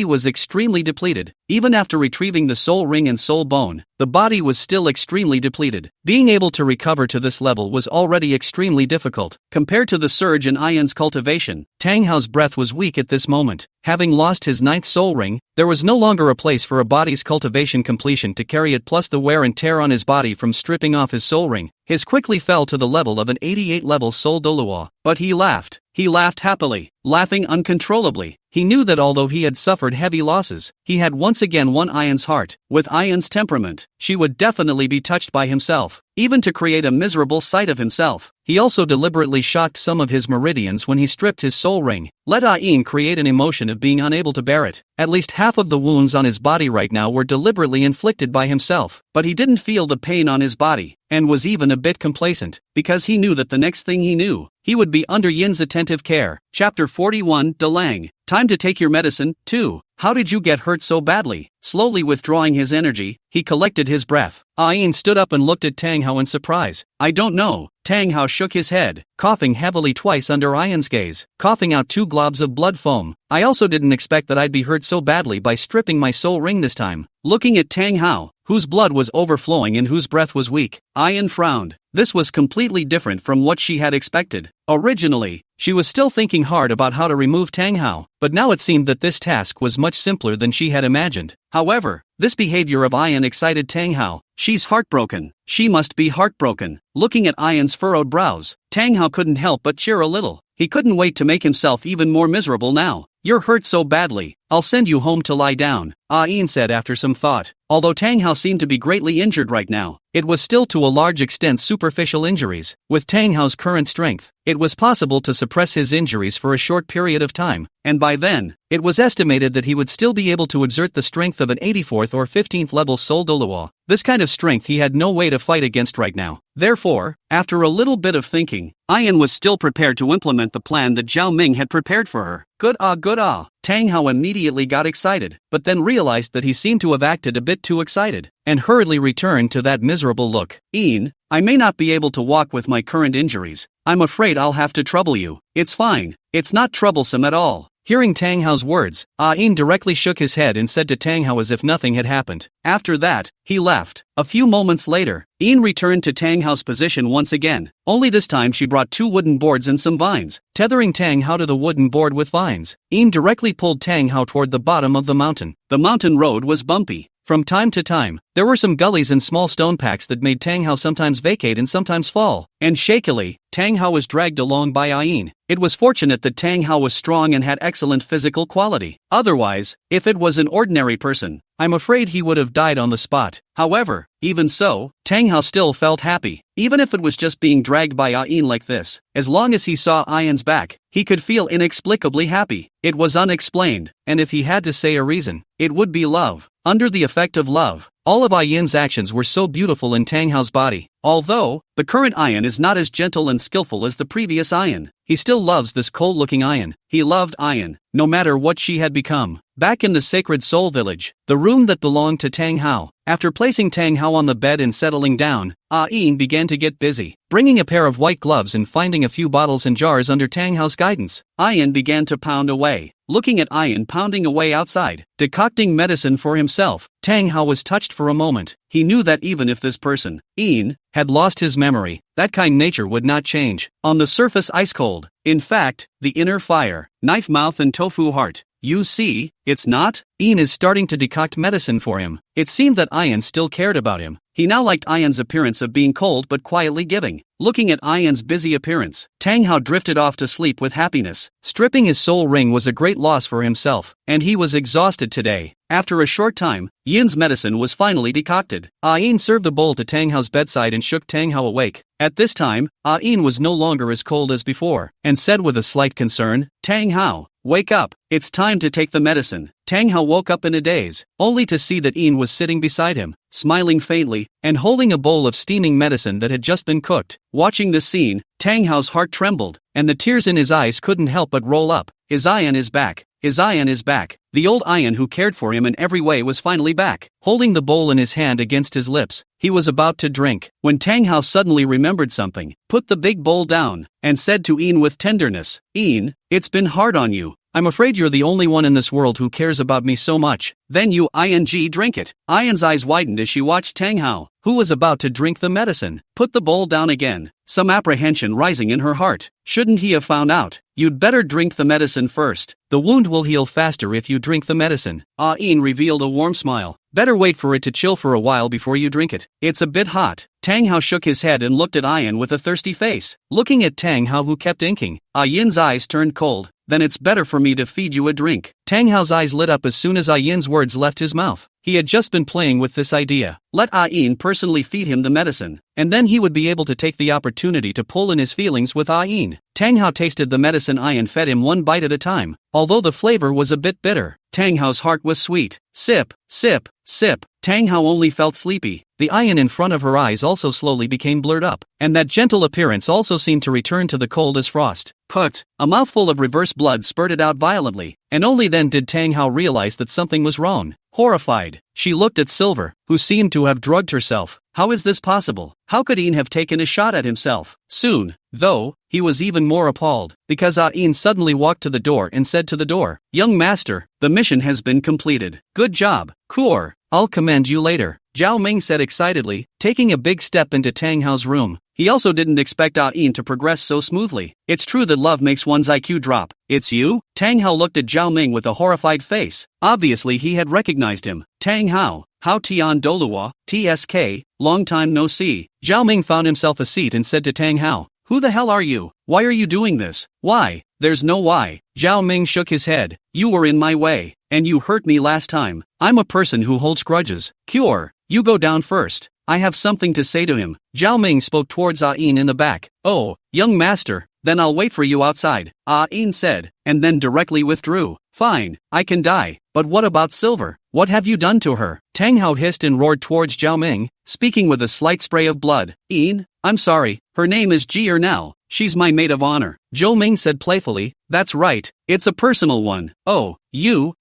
[SPEAKER 1] was extremely depleted. Even after retrieving the soul ring and soul bone, the body was still extremely depleted. Being able to recover to this level was already extremely difficult. Compared to the surge in Ian's cultivation, Tang Hao's breath was weak at this moment. Having lost his 9th soul ring, there was no longer a place for a body's cultivation completion to carry it, plus the wear and tear on his body from stripping off his soul ring. His quickly fell to the level of an 88 level soul Douluo. But he laughed. He laughed happily, laughing uncontrollably. He knew that although he had suffered heavy losses, he had once again won Ian's heart. With Ian's temperament, she would definitely be touched by himself, even to create a miserable sight of himself. He also deliberately shocked some of his meridians when he stripped his soul ring. Let Ian create an emotion of being unable to bear it. At least half of the wounds on his body right now were deliberately inflicted by himself, but he didn't feel the pain on his body, and was even a bit complacent, because he knew that the next thing he knew, he would be under Yin's attentive care. Chapter 41, Delang. Time to take your medicine, too. How did you get hurt so badly? Slowly withdrawing his energy, he collected his breath. Ian stood up and looked at Tang Hao in surprise. I don't know. Tang Hao shook his head, coughing heavily twice under Ian's gaze, coughing out 2 globs of blood foam. I also didn't expect that I'd be hurt so badly by stripping my soul ring this time. Looking at Tang Hao, whose blood was overflowing and whose breath was weak, Ian frowned. This was completely different from what she had expected. Originally, she was still thinking hard about how to remove Tang Hao, but now it seemed that this task was much simpler than she had imagined. However, this behavior of Ian excited Tang Hao. She's heartbroken. She must be heartbroken. Looking at Ian's furrowed brows, Tang Hao couldn't help but cheer a little. He couldn't wait to make himself even more miserable now. You're hurt so badly, I'll send you home to lie down, Ian said after some thought. Although Tang Hao seemed to be greatly injured right now, it was still to a large extent superficial injuries. With Tang Hao's current strength, it was possible to suppress his injuries for a short period of time, and by then, it was estimated that he would still be able to exert the strength of an 84th or 15th level Soul Douluo. This kind of strength he had no way to fight against right now. Therefore, after a little bit of thinking, Ian was still prepared to implement the plan that Zhao Ming had prepared for her. Good. Tang Hao immediately got excited, but then realized that he seemed to have acted a bit too excited, and hurriedly returned to that miserable look. Ian, I may not be able to walk with my current injuries. I'm afraid I'll have to trouble you. It's fine. It's not troublesome at all. Hearing Tang Hao's words, Ian directly shook his head and said to Tang Hao as if nothing had happened. After that, he left. A few moments later, Ian returned to Tang Hao's position once again, only this time she brought 2 wooden boards and some vines. Tethering Tang Hao to the wooden board with vines, Ian directly pulled Tang Hao toward the bottom of the mountain. The mountain road was bumpy. From time to time, there were some gullies and small stone packs that made Tang Hao sometimes vacate and sometimes fall, and shakily, Tang Hao was dragged along by Ian. It was fortunate that Tang Hao was strong and had excellent physical quality. Otherwise, if it was an ordinary person, I'm afraid he would have died on the spot. However, even so, Tang Hao still felt happy. Even if it was just being dragged by Ian like this, as long as he saw Ian's back, he could feel inexplicably happy. It was unexplained, and if he had to say a reason, it would be love. Under the effect of love, all of Ian's actions were so beautiful in Tang Hao's body. Although, the current Ian is not as gentle and skillful as the previous Ian, he still loves this cold-looking Ian. He loved Ian, no matter what she had become. Back in the Sacred Soul Village, the room that belonged to Tang Hao, after placing Tang Hao on the bed and settling down, Ian began to get busy, bringing a pair of white gloves and finding a few bottles and jars under Tang Hao's guidance. Ian began to pound away. Looking at Ian pounding away outside, decocting medicine for himself, Tang Hao was touched for a moment. He knew that even if this person, Ian, had lost his memory, that kind nature would not change. On the surface ice cold. In fact, the inner fire, knife mouth and tofu heart. You see, it's not? Ian is starting to decoct medicine for him. It seemed that Ian still cared about him. He now liked Ian's appearance of being cold but quietly giving. Looking at Ian's busy appearance, Tang Hao drifted off to sleep with happiness. Stripping his soul ring was a great loss for himself, and he was exhausted today. After a short time, Yin's medicine was finally decocted. Ian served the bowl to Tang Hao's bedside and shook Tang Hao awake. At this time, Ian was no longer as cold as before, and said with a slight concern, Tang Hao, wake up, it's time to take the medicine. Tang Hao woke up in a daze, only to see that Ian was sitting beside him, smiling faintly, and holding a bowl of steaming medicine that had just been cooked. Watching this scene, Tang Hao's heart trembled, and the tears in his eyes couldn't help but roll up. His Ian is back. His Ian is back. The old Ian who cared for him in every way was finally back. Holding the bowl in his hand against his lips, he was about to drink, when Tang Hao suddenly remembered something, put the big bowl down, and said to Ian with tenderness, Ian, it's been hard on you. I'm afraid you're the only one in this world who cares about me so much. Then you drink it. Ian's eyes widened as she watched Tang Hao, who was about to drink the medicine, put the bowl down again, some apprehension rising in her heart. Shouldn't he have found out? You'd better drink the medicine first. The wound will heal faster if you drink the medicine. Ian revealed a warm smile. Better wait for it to chill for a while before you drink it. It's a bit hot. Tang Hao shook his head and looked at Ian with a thirsty face. Looking at Tang Hao who kept inking, Ian's eyes turned cold. then it's better for me to feed you a drink. Tang Hao's eyes lit up as soon as Yin's words left his mouth. He had just been playing with this idea. Let Yin personally feed him the medicine, and then he would be able to take the opportunity to pull in his feelings with Yin. Tang Hao tasted the medicine Yin fed him one bite at a time. Although the flavor was a bit bitter, Tang Hao's heart was sweet. Sip, sip, sip. Tang Hao only felt sleepy. The Yin in front of her eyes also slowly became blurred up, and that gentle appearance also seemed to return to the cold as frost. Put! A mouthful of reverse blood spurted out violently, and only then did Tang Hao realize that something was wrong. Horrified, she looked at Silver, who seemed to have drugged herself. How is this possible? How could Yin have taken a shot at himself? Soon, though, he was even more appalled, because Yin suddenly walked to the door and said to the door, "Young master, the mission has been completed. Good job, Cour. I'll commend you later," Zhao Ming said excitedly, taking a big step into Tang Hao's room. He also didn't expect Yin to progress so smoothly. It's true that love makes one's IQ drop. It's you? Tang Hao looked at Zhao Ming with a horrified face. Obviously he had recognized him. Tang Hao, Hao Tian Douluo, TSK, long time no see. Zhao Ming found himself a seat and said to Tang Hao, "Who the hell are you? Why are you doing this? Why?" "There's no why." Zhao Ming shook his head. "You were in my way, and you hurt me last time. I'm a person who holds grudges. Cure, you go down first. I have something to say to him." Zhao Ming spoke towards Yin in the back. "Oh, young master, then I'll wait for you outside," Yin said, and then directly withdrew. "Fine, I can die, but what about Silver? What have you done to her?" Tang Hao hissed and roared towards Zhao Ming, speaking with a slight spray of blood. "Yin, I'm sorry, her name is Jier now. She's my maid of honor," Zhou Ming said playfully. "That's right, it's a personal one." "Oh, you,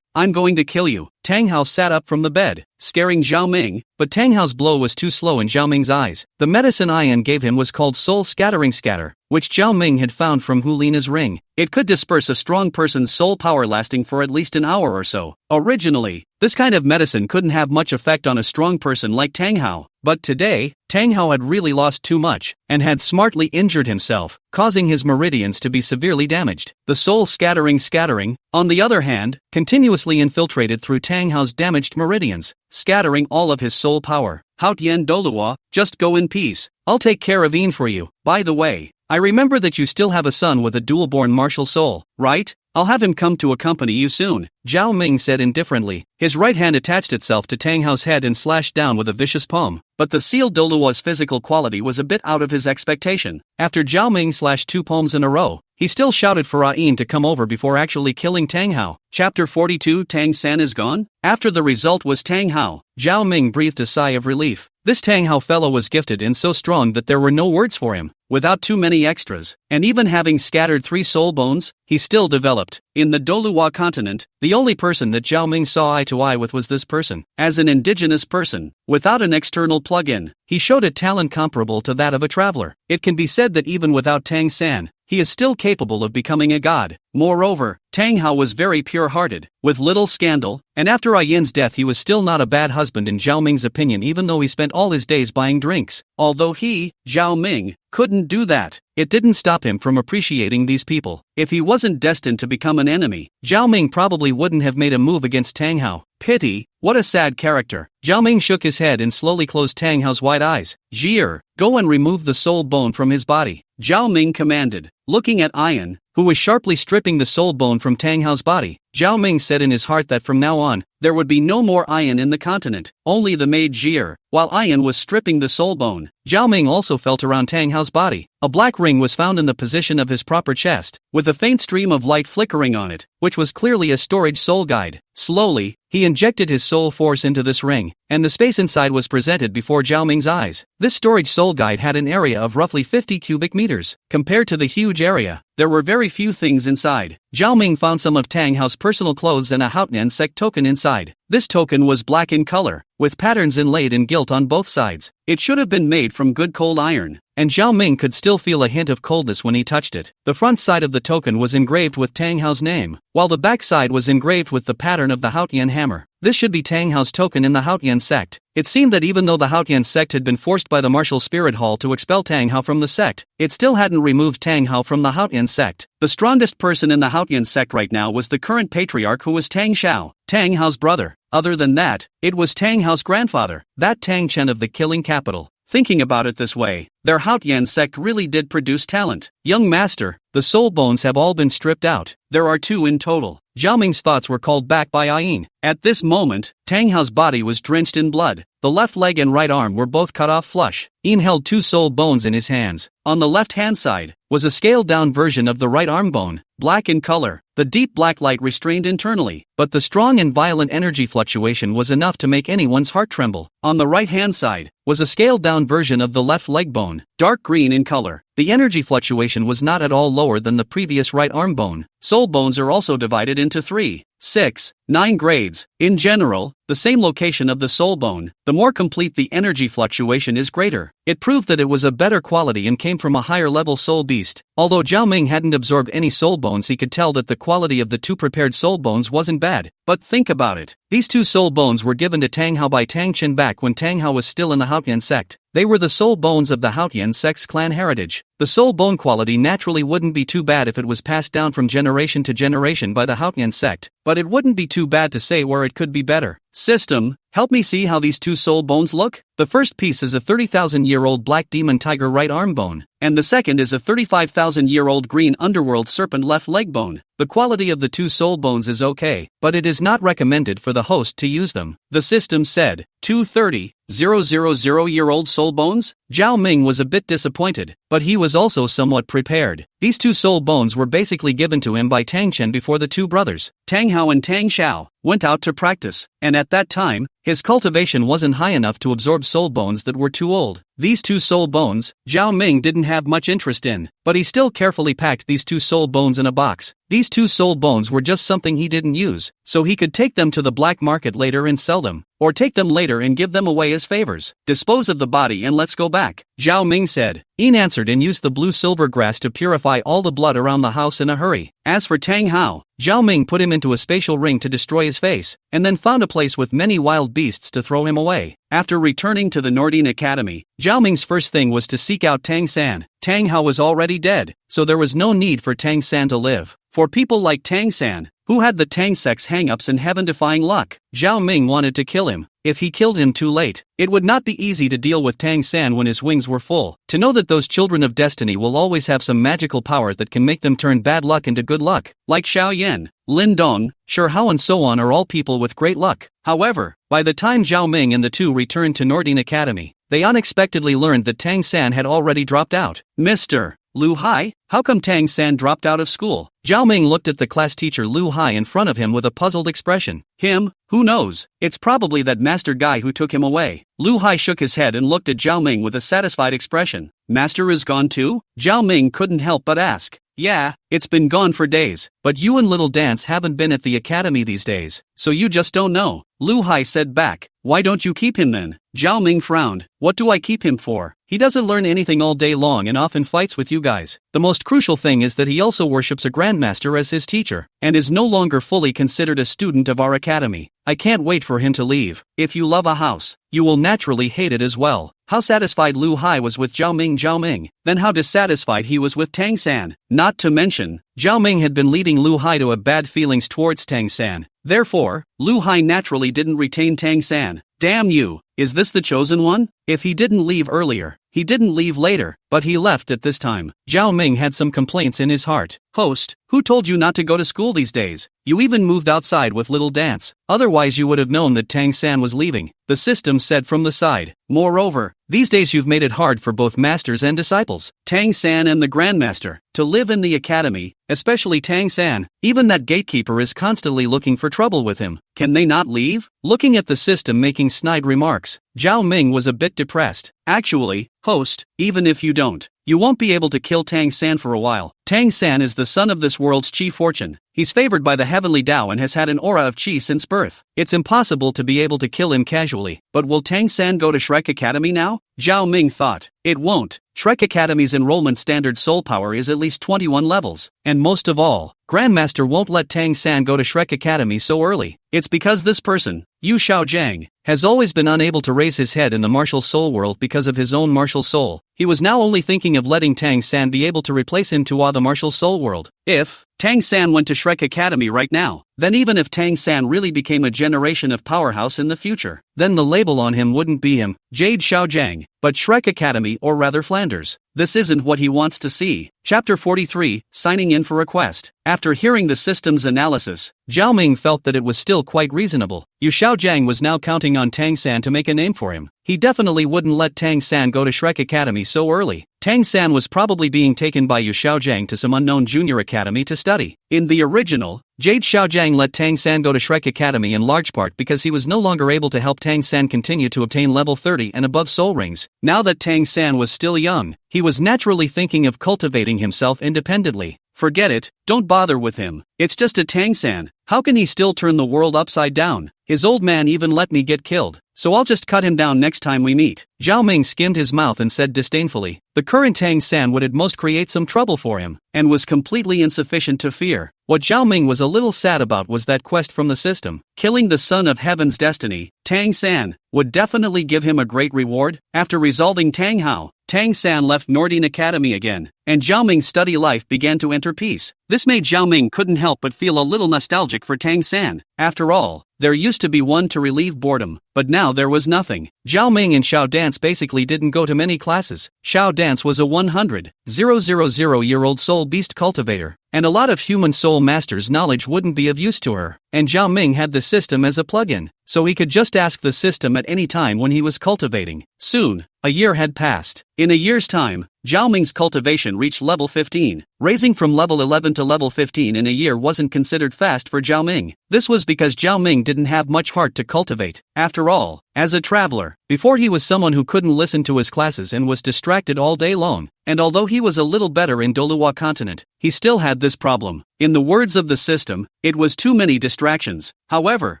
[SPEAKER 1] I'm going to kill you." Tang Hao sat up from the bed, scaring Zhao Ming, but Tang Hao's blow was too slow in Zhao Ming's eyes. The medicine Yin gave him was called Soul Scattering Scatter, which Zhao Ming had found from Hulina's ring. It could disperse a strong person's soul power lasting for at least an hour or so. Originally, this kind of medicine couldn't have much effect on a strong person like Tang Hao, but today, Tang Hao had really lost too much, and had smartly injured himself, causing his meridians to be severely damaged. The soul scattering, on the other hand, continuously infiltrated through Tang Hao's damaged meridians, scattering all of his soul power. "Hao Tian Douluo, just go in peace. I'll take care of Yin for you. By the way, I remember that you still have a son with a dual-born martial soul, right? I'll have him come to accompany you soon," Zhao Ming said indifferently. His right hand attached itself to Tang Hao's head and slashed down with a vicious palm. But the sealed Douluo's physical quality was a bit out of his expectation. After Zhao Ming slashed 2 palms in a row, he still shouted for Yin to come over before actually killing Tang Hao. Chapter 42 Tang San is gone? After the result was Tang Hao, Zhao Ming breathed a sigh of relief. This Tang Hao fellow was gifted and so strong that there were no words for him. Without too many extras, and even having scattered 3 soul bones, he still developed. In the Douluo continent, the only person that Zhao Ming saw eye to eye with was this person. As an indigenous person, without an external plug-in, he showed a talent comparable to that of a traveler. It can be said that even without Tang San, he is still capable of becoming a god. Moreover, Tang Hao was very pure-hearted, with little scandal, and after Yin's death he was still not a bad husband in Zhao Ming's opinion, even though he spent all his days buying drinks. Although he, Zhao Ming, couldn't do that, it didn't stop him from appreciating these people. If he wasn't destined to become an enemy, Zhao Ming probably wouldn't have made a move against Tang Hao. Pity, what a sad character. Zhao Ming shook his head and slowly closed Tang Hao's wide eyes. "Jier, go and remove the soul bone from his body," Zhao Ming commanded. Looking at Yin, who was sharply stripping the soul bone from Tang Hao's body, Zhao Ming said in his heart that from now on, there would be no more Yin in the continent, only the maid Jier. While Yin was stripping the soul bone, Zhao Ming also felt around Tang Hao's body. A black ring was found in the position of his proper chest, with a faint stream of light flickering on it, which was clearly a storage soul guide. Slowly, he injected his soul force into this ring, and the space inside was presented before Zhao Ming's eyes. This storage soul guide had an area of roughly 50 cubic meters. Compared to the huge area, there were very few things inside. Zhao Ming found some of Tang Hao's personal clothes and a Haotian sect token inside. This token was black in color, with patterns inlaid in gilt on both sides. It should have been made from good cold iron, and Zhao Ming could still feel a hint of coldness when he touched it. The front side of the token was engraved with Tang Hao's name, while the back side was engraved with the pattern of the Haotian hammer. This should be Tang Hao's token in the Haotian sect. It seemed that even though the Haotian sect had been forced by the martial spirit hall to expel Tang Hao from the sect, it still hadn't removed Tang Hao from the Haotian sect. The strongest person in the Haotian sect right now was the current patriarch, who was Tang Xiao, Tang Hao's brother. Other than that, it was Tang Hao's grandfather, that Tang Chen of the killing capital. Thinking about it this way, their Haotian sect really did produce talent. Young master, the soul bones have all been stripped out. There are 2 in total. Zhao Ming's thoughts were called back by Yin. At this moment, Tang Hao's body was drenched in blood. The left leg and right arm were both cut off flush. Yin held 2 soul bones in his hands. On the left-hand side was a scaled-down version of the right arm bone, black in color. The deep black light restrained internally, but the strong and violent energy fluctuation was enough to make anyone's heart tremble. On the right-hand side was a scaled-down version of the left leg bone, dark green in color. The energy fluctuation was not at all lower than the previous right arm bone. Soul bones are also divided into 3, 6, 9 grades. In general, the same location of the soul bone, the more complete the energy fluctuation is greater. It proved that it was a better quality and came from a higher level soul beast. Although Zhao Ming hadn't absorbed any soul bones, he could tell that the quality of the 2 prepared soul bones wasn't bad. But think about it. These 2 soul bones were given to Tang Hao by Tang Qin back when Tang Hao was still in the Haotian sect. They were the soul bones of the Haotian sect's clan heritage. The soul bone quality naturally wouldn't be too bad if it was passed down from generation to generation by the Haotian sect, but it wouldn't be too bad to say where it could be better. System, help me see how these 2 soul bones look. The first piece is a 30,000-year-old black demon tiger right arm bone, and the second is a 35,000-year-old green underworld serpent left leg bone. The quality of the 2 soul bones is okay, but it is not recommended for the host to use them. The system said, 2 30,000-year-old soul bones? Zhao Ming was a bit disappointed, but he was also somewhat prepared. These 2 soul bones were basically given to him by Tang Chen before the 2 brothers, Tang Hao and Tang Xiao, went out to practice, and at that time, his cultivation wasn't high enough to absorb soul bones that were too old. These 2 soul bones, Zhao Ming didn't have much interest in, but he still carefully packed these 2 soul bones in a box. These 2 soul bones were just something he didn't use, so he could take them to the black market later and sell them, or take them later and give them away as favors. Dispose of the body and let's go back, Zhao Ming said. Yin answered and used the blue-silver grass to purify all the blood around the house in a hurry. As for Tang Hao, Zhao Ming put him into a spatial ring to destroy his face, and then found a place with many wild beasts to throw him away. After returning to the Nordine Academy, Zhao Ming's first thing was to seek out Tang San. Tang Hao was already dead, so there was no need for Tang San to live. For people like Tang San, who had the Tang sect's hang-ups and heaven-defying luck, Zhao Ming wanted to kill him. If he killed him too late, it would not be easy to deal with Tang San when his wings were full. To know that those children of destiny will always have some magical power that can make them turn bad luck into good luck, like Xiao Yan, Lin Dong, Shi Hao and so on are all people with great luck. However, by the time Zhao Ming and the 2 returned to Nordine Academy, they unexpectedly learned that Tang San had already dropped out. Mr. Lu Hai, how come Tang San dropped out of school? Zhao Ming looked at the class teacher Lu Hai in front of him with a puzzled expression. Him? Who knows? It's probably that master guy who took him away. Lu Hai shook his head and looked at Zhao Ming with a satisfied expression. Master is gone too? Zhao Ming couldn't help but ask. Yeah, it's been gone for days, but you and Little Dance haven't been at the academy these days, so you just don't know. Lu Hai said back. Why don't you keep him then? Zhao Ming frowned. What do I keep him for? He doesn't learn anything all day long and often fights with you guys. The most crucial thing is that he also worships a grandmaster as his teacher, and is no longer fully considered a student of our academy. I can't wait for him to leave. If you love a house, you will naturally hate it as well. How satisfied Lu Hai was with Zhao Ming, then how dissatisfied he was with Tang San. Not to mention, Zhao Ming had been leading Lu Hai to have bad feelings towards Tang San. Therefore, Lu Hai naturally didn't retain Tang San. Damn you, is this the chosen one? If he didn't leave earlier, he didn't leave later, but he left at this time. Zhao Ming had some complaints in his heart. Host, who told you not to go to school these days? You even moved outside with Little Dance. Otherwise you would have known that Tang San was leaving, the system said from the side. Moreover, these days you've made it hard for both masters and disciples, Tang San and the Grandmaster, to live in the academy, especially Tang San. Even that gatekeeper is constantly looking for trouble with him. Can they not leave? Looking at the system making snide remarks, Zhao Ming was a bit depressed. Actually, host, even if you don't, you won't be able to kill Tang San for a while. Tang San is the son of this world's Qi fortune. He's favored by the heavenly Tao and has had an aura of Qi since birth. It's impossible to be able to kill him casually. But will Tang San go to Shrek Academy now? Zhao Ming thought. It won't. Shrek Academy's enrollment standard soul power is at least 21 levels. And most of all, Grandmaster won't let Tang San go to Shrek Academy so early. It's because this person, Yu Xiaojiang, has always been unable to raise his head in the martial soul world because of his own martial martial soul, he was now only thinking of letting Tang San be able to replace him to the martial soul world. If Tang San went to Shrek Academy right now, then even if Tang San really became a generation of powerhouse in the future, then the label on him wouldn't be him, Jade Xiaojiang, but Shrek Academy or rather Flanders. This isn't what he wants to see. Chapter 43, Signing in for a Quest. After hearing the system's analysis, Zhao Ming felt that it was still quite reasonable. Yu Xiaojiang was now counting on Tang San to make a name for him. He definitely wouldn't let Tang San go to Shrek Academy so early. Tang San was probably being taken by Yu Xiaojiang to some unknown junior academy to study. In the original, Jade Xiaojiang let Tang San go to Shrek Academy in large part because he was no longer able to help Tang San continue to obtain level 30 and above soul rings. Now that Tang San was still young, he was naturally thinking of cultivating himself independently. Forget it, don't bother with him. It's just a Tang San. How can he still turn the world upside down? His old man even let me get killed, so I'll just cut him down next time we meet. Zhao Ming skimmed his mouth and said disdainfully, the current Tang San would at most create some trouble for him, and was completely insufficient to fear. What Zhao Ming was a little sad about was that quest from the system. Killing the son of heaven's destiny, Tang San, would definitely give him a great reward. After resolving Tang Hao, Tang San left Nordine Academy again, and Zhao Ming's study life began to enter peace. This made Zhao Ming couldn't help but feel a little nostalgic for Tang San. After all, there used to be one to relieve boredom, but now there was nothing. Zhao Ming and Xiao Dance basically didn't go to many classes. Xiao Dance was a 100,000-year-old soul beast cultivator, and a lot of human soul masters' knowledge wouldn't be of use to her, and Zhao Ming had the system as a plug-in, so he could just ask the system at any time when he was cultivating. Soon, a year had passed. In a year's time, Zhao Ming's cultivation reached level 15. Raising from level 11 to level 15 in a year wasn't considered fast for Zhao Ming. This was because Zhao Ming didn't have much heart to cultivate. After all, as a traveler, before he was someone who couldn't listen to his classes and was distracted all day long. And although he was a little better in Douluo continent, he still had this problem. In the words of the system, it was too many distractions. However,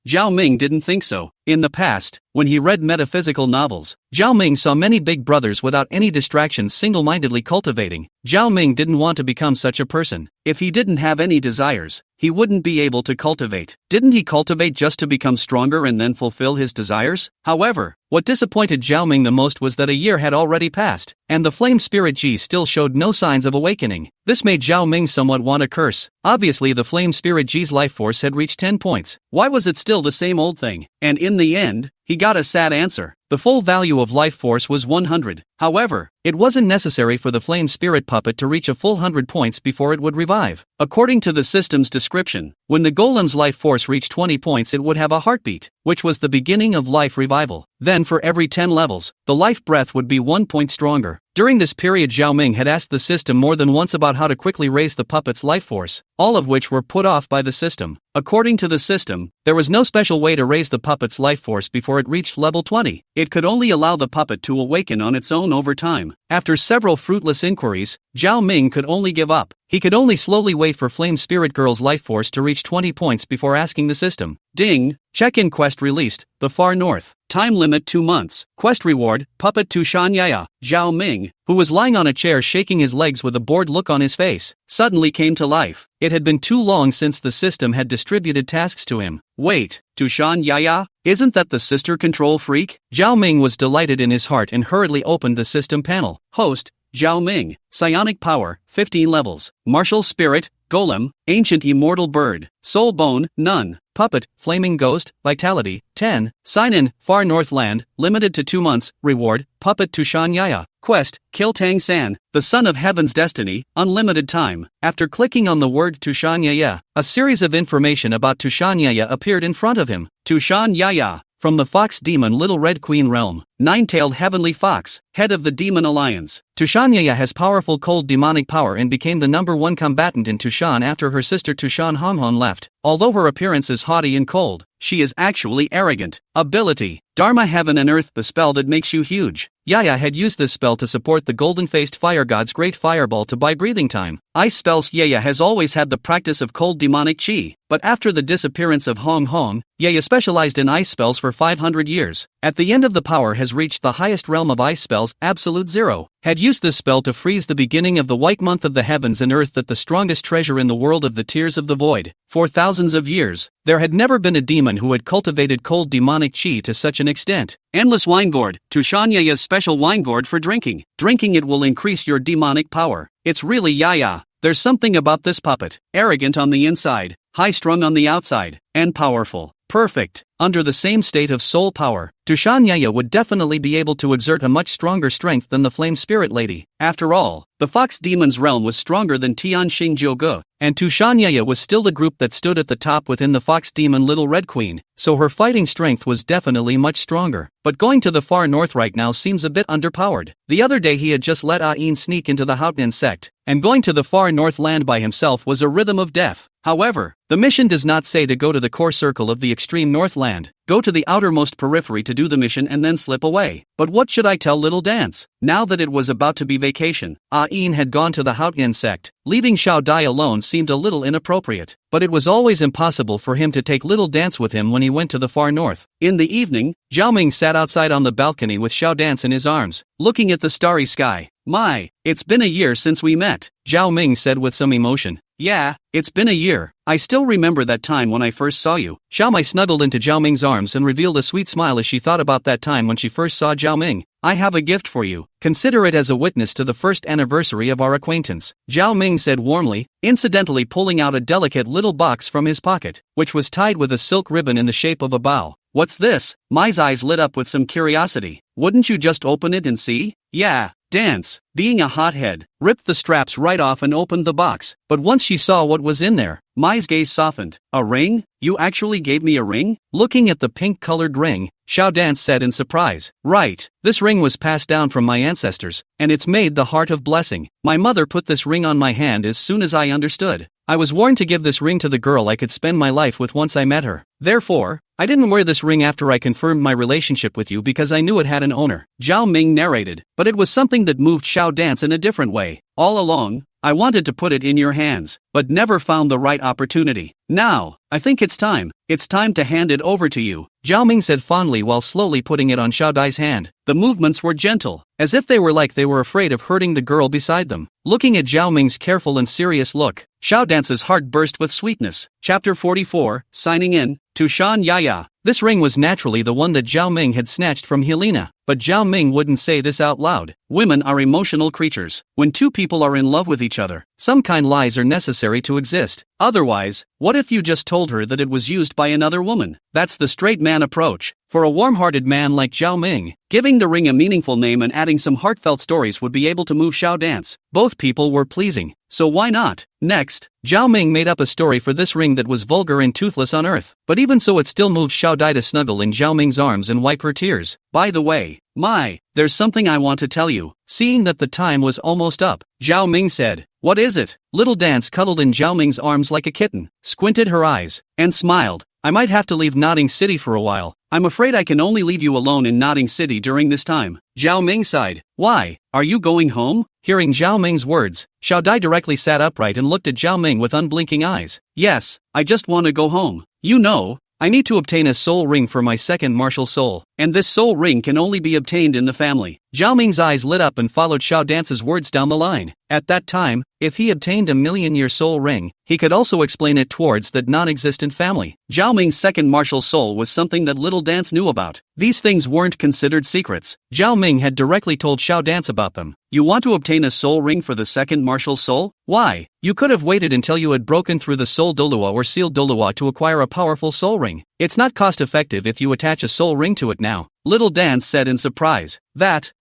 [SPEAKER 1] Zhao Ming didn't think so. In the past, when he read metaphysical novels, Zhao Ming saw many big brothers without any distractions single-mindedly cultivating. Zhao Ming didn't want to become such a person. If he didn't have any desires, he wouldn't be able to cultivate. Didn't he cultivate just to become stronger and then fulfill his desires? However, what disappointed Zhao Ming the most was that a year had already passed, and the flame spirit Ji still showed no signs of awakening. This made Zhao Ming somewhat want to curse. Obviously the flame spirit Ji's life force had reached 10 points. Why was it still the same old thing? And in the end, he got a sad answer. The full value of life force was 100. However, it wasn't necessary for the flame spirit puppet to reach a full 100 points before it would revive. According to the system's description, when the golem's life force reached 20 points it would have a heartbeat, which was the beginning of life revival. Then for every 10 levels, the life breath would be 1 point stronger. During this period Zhao Ming had asked the system more than once about how to quickly raise the puppet's life force, all of which were put off by the system. According to the system, there was no special way to raise the puppet's life force before it reached level 20. It could only allow the puppet to awaken on its own over time. After several fruitless inquiries, Zhao Ming could only give up. He could only slowly wait for Flame Spirit Girl's life force to reach 20 points before asking the system. Ding! Check-in quest released, The Far North. Time limit 2 months. Quest reward, Puppet Tushan Yaya. Zhao Ming, who was lying on a chair shaking his legs with a bored look on his face, suddenly came to life. It had been too long since the system had distributed tasks to him. Wait, Tushan Yaya? Isn't that the sister control freak? Zhao Ming was delighted in his heart and hurriedly opened the system panel. Host, Zhao Ming. Psionic power, 15 levels. Martial spirit, Golem, Ancient Immortal Bird. Soul Bone, none. Puppet, Flaming Ghost, Vitality, 10. Sign in, Far Northland, limited to 2 months. Reward, Puppet Tushan Yaya. Quest, Kill Tang San, the son of heaven's destiny, unlimited time. After clicking on the word Tushan Yaya, a series of information about Tushan Yaya appeared in front of him. Tushan Yaya, from the Fox Demon Little Red Queen realm, nine-tailed heavenly fox, head of the Demon Alliance. Tushan Yaya has powerful cold demonic power and became the #1 combatant in Tushan after her sister Tushan Honghon left. Although her appearance is haughty and cold, she is actually arrogant. Ability, Dharma Heaven and Earth, the spell that makes you huge. Yaya had used this spell to support the golden-faced fire god's great fireball to buy breathing time. Ice spells. Yaya has always had the practice of cold demonic chi, but after the disappearance of Hong Hong, Yaya specialized in ice spells for 500 years. At the end of the power has reached the highest realm of ice spells, Absolute Zero. Had used this spell to freeze the beginning of the white month of the heavens and earth, that the strongest treasure in the world of the Tears of the Void. For thousands of years, there had never been a demon who had cultivated cold demonic demonic chi to such an extent. Endless wine gourd, Tushan Yaya's special wine gourd for drinking. Drinking it will increase your demonic power. It's really Yaya. There's something about this puppet. Arrogant on the inside, high-strung on the outside, and powerful. Perfect. Under the same state of soul power, Tushan Yaya would definitely be able to exert a much stronger strength than the Flame Spirit Lady. After all, the Fox Demon's realm was stronger than Tian Xing Jiuge, and Tushan Yaya was still the group that stood at the top within the Fox Demon Little Red Queen, so her fighting strength was definitely much stronger. But going to the far north right now seems a bit underpowered. The other day he had just let Ain sneak into the Houtnin sect, and going to the far north land by himself was a rhythm of death. However, the mission does not say to go to the core circle of the extreme northland. Go to the outermost periphery to do the mission and then slip away. But what should I tell Little Dance? Now that it was about to be vacation, Ain had gone to the Houtnin sect. Leaving Xiao Dai alone seemed a little inappropriate, but it was always impossible for him to take Little Dance with him when he went to the far north. In the evening, Zhao Ming sat outside on the balcony with Xiao Dance in his arms, looking at the starry sky. My, it's been a year since we met, Zhao Ming said with some emotion. Yeah, it's been a year. I still remember that time when I first saw you. Xiao Mai snuggled into Zhao Ming's arms and revealed a sweet smile as she thought about that time when she first saw Zhao Ming. I have a gift for you. Consider it as a witness to the first anniversary of our acquaintance, Zhao Ming said warmly, incidentally pulling out a delicate little box from his pocket, which was tied with a silk ribbon in the shape of a bow. What's this? Mai's eyes lit up with some curiosity. Wouldn't you just open it and see? Yeah. Dance, being a hothead, ripped the straps right off and opened the box, but once she saw what was in there, Mai's gaze softened. A ring? You actually gave me a ring? Looking at the pink-colored ring, Xiao Dance said in surprise. Right, this ring was passed down from my ancestors, and it's made the heart of blessing. My mother put this ring on my hand as soon as I understood. I was warned to give this ring to the girl I could spend my life with once I met her. Therefore, I didn't wear this ring after I confirmed my relationship with you because I knew it had an owner, Zhao Ming narrated, but it was something that moved Xiao Dance in a different way. All along, I wanted to put it in your hands, but never found the right opportunity. Now, I think it's time. It's time to hand it over to you, Zhao Ming said fondly while slowly putting it on Xiao Dai's hand. The movements were gentle, as if they were afraid of hurting the girl beside them. Looking at Zhao Ming's careful and serious look, Xiao Dance's heart burst with sweetness. Chapter 44, Signing In, Tushan Yaya. This ring was naturally the one that Zhao Ming had snatched from Helena, but Zhao Ming wouldn't say this out loud. Women are emotional creatures. When two people are in love with each other, some kind lies are necessary to exist. Otherwise, what if you just told her that it was used by another woman? That's the straight man approach. For a warm-hearted man like Zhao Ming, giving the ring a meaningful name and adding some heartfelt stories would be able to move Xiao Dance. Both people were pleasing, so why not? Next, Zhao Ming made up a story for this ring that was vulgar and toothless on earth, but even so it still moved Xiao Dai to snuggle in Zhao Ming's arms and wipe her tears. By the way, there's something I want to tell you. Seeing that the time was almost up, Zhao Ming said, what is it? Little Dance cuddled in Zhao Ming's arms like a kitten, squinted her eyes, and smiled. I might have to leave Nodding City for a while. I'm afraid I can only leave you alone in Nodding City during this time. Zhao Ming sighed. Why? Are you going home? Hearing Zhao Ming's words, Xiao Dai directly sat upright and looked at Zhao Ming with unblinking eyes. Yes, I just want to go home. You know, I need to obtain a soul ring for my second martial soul, and this soul ring can only be obtained in the family. Zhao Ming's eyes lit up and followed Xiao Dance's words down the line. At that time, if he obtained a million-year soul ring, he could also explain it towards that non-existent family. Zhao Ming's second martial soul was something that Little Dance knew about. These things weren't considered secrets. Zhao Ming had directly told Xiao Dance about them. You want to obtain a soul ring for the second martial soul? Why? You could have waited until you had broken through the soul Douluo or sealed Douluo to acquire a powerful soul ring. It's not cost-effective if you attach a soul ring to it now, Little Dance said in surprise.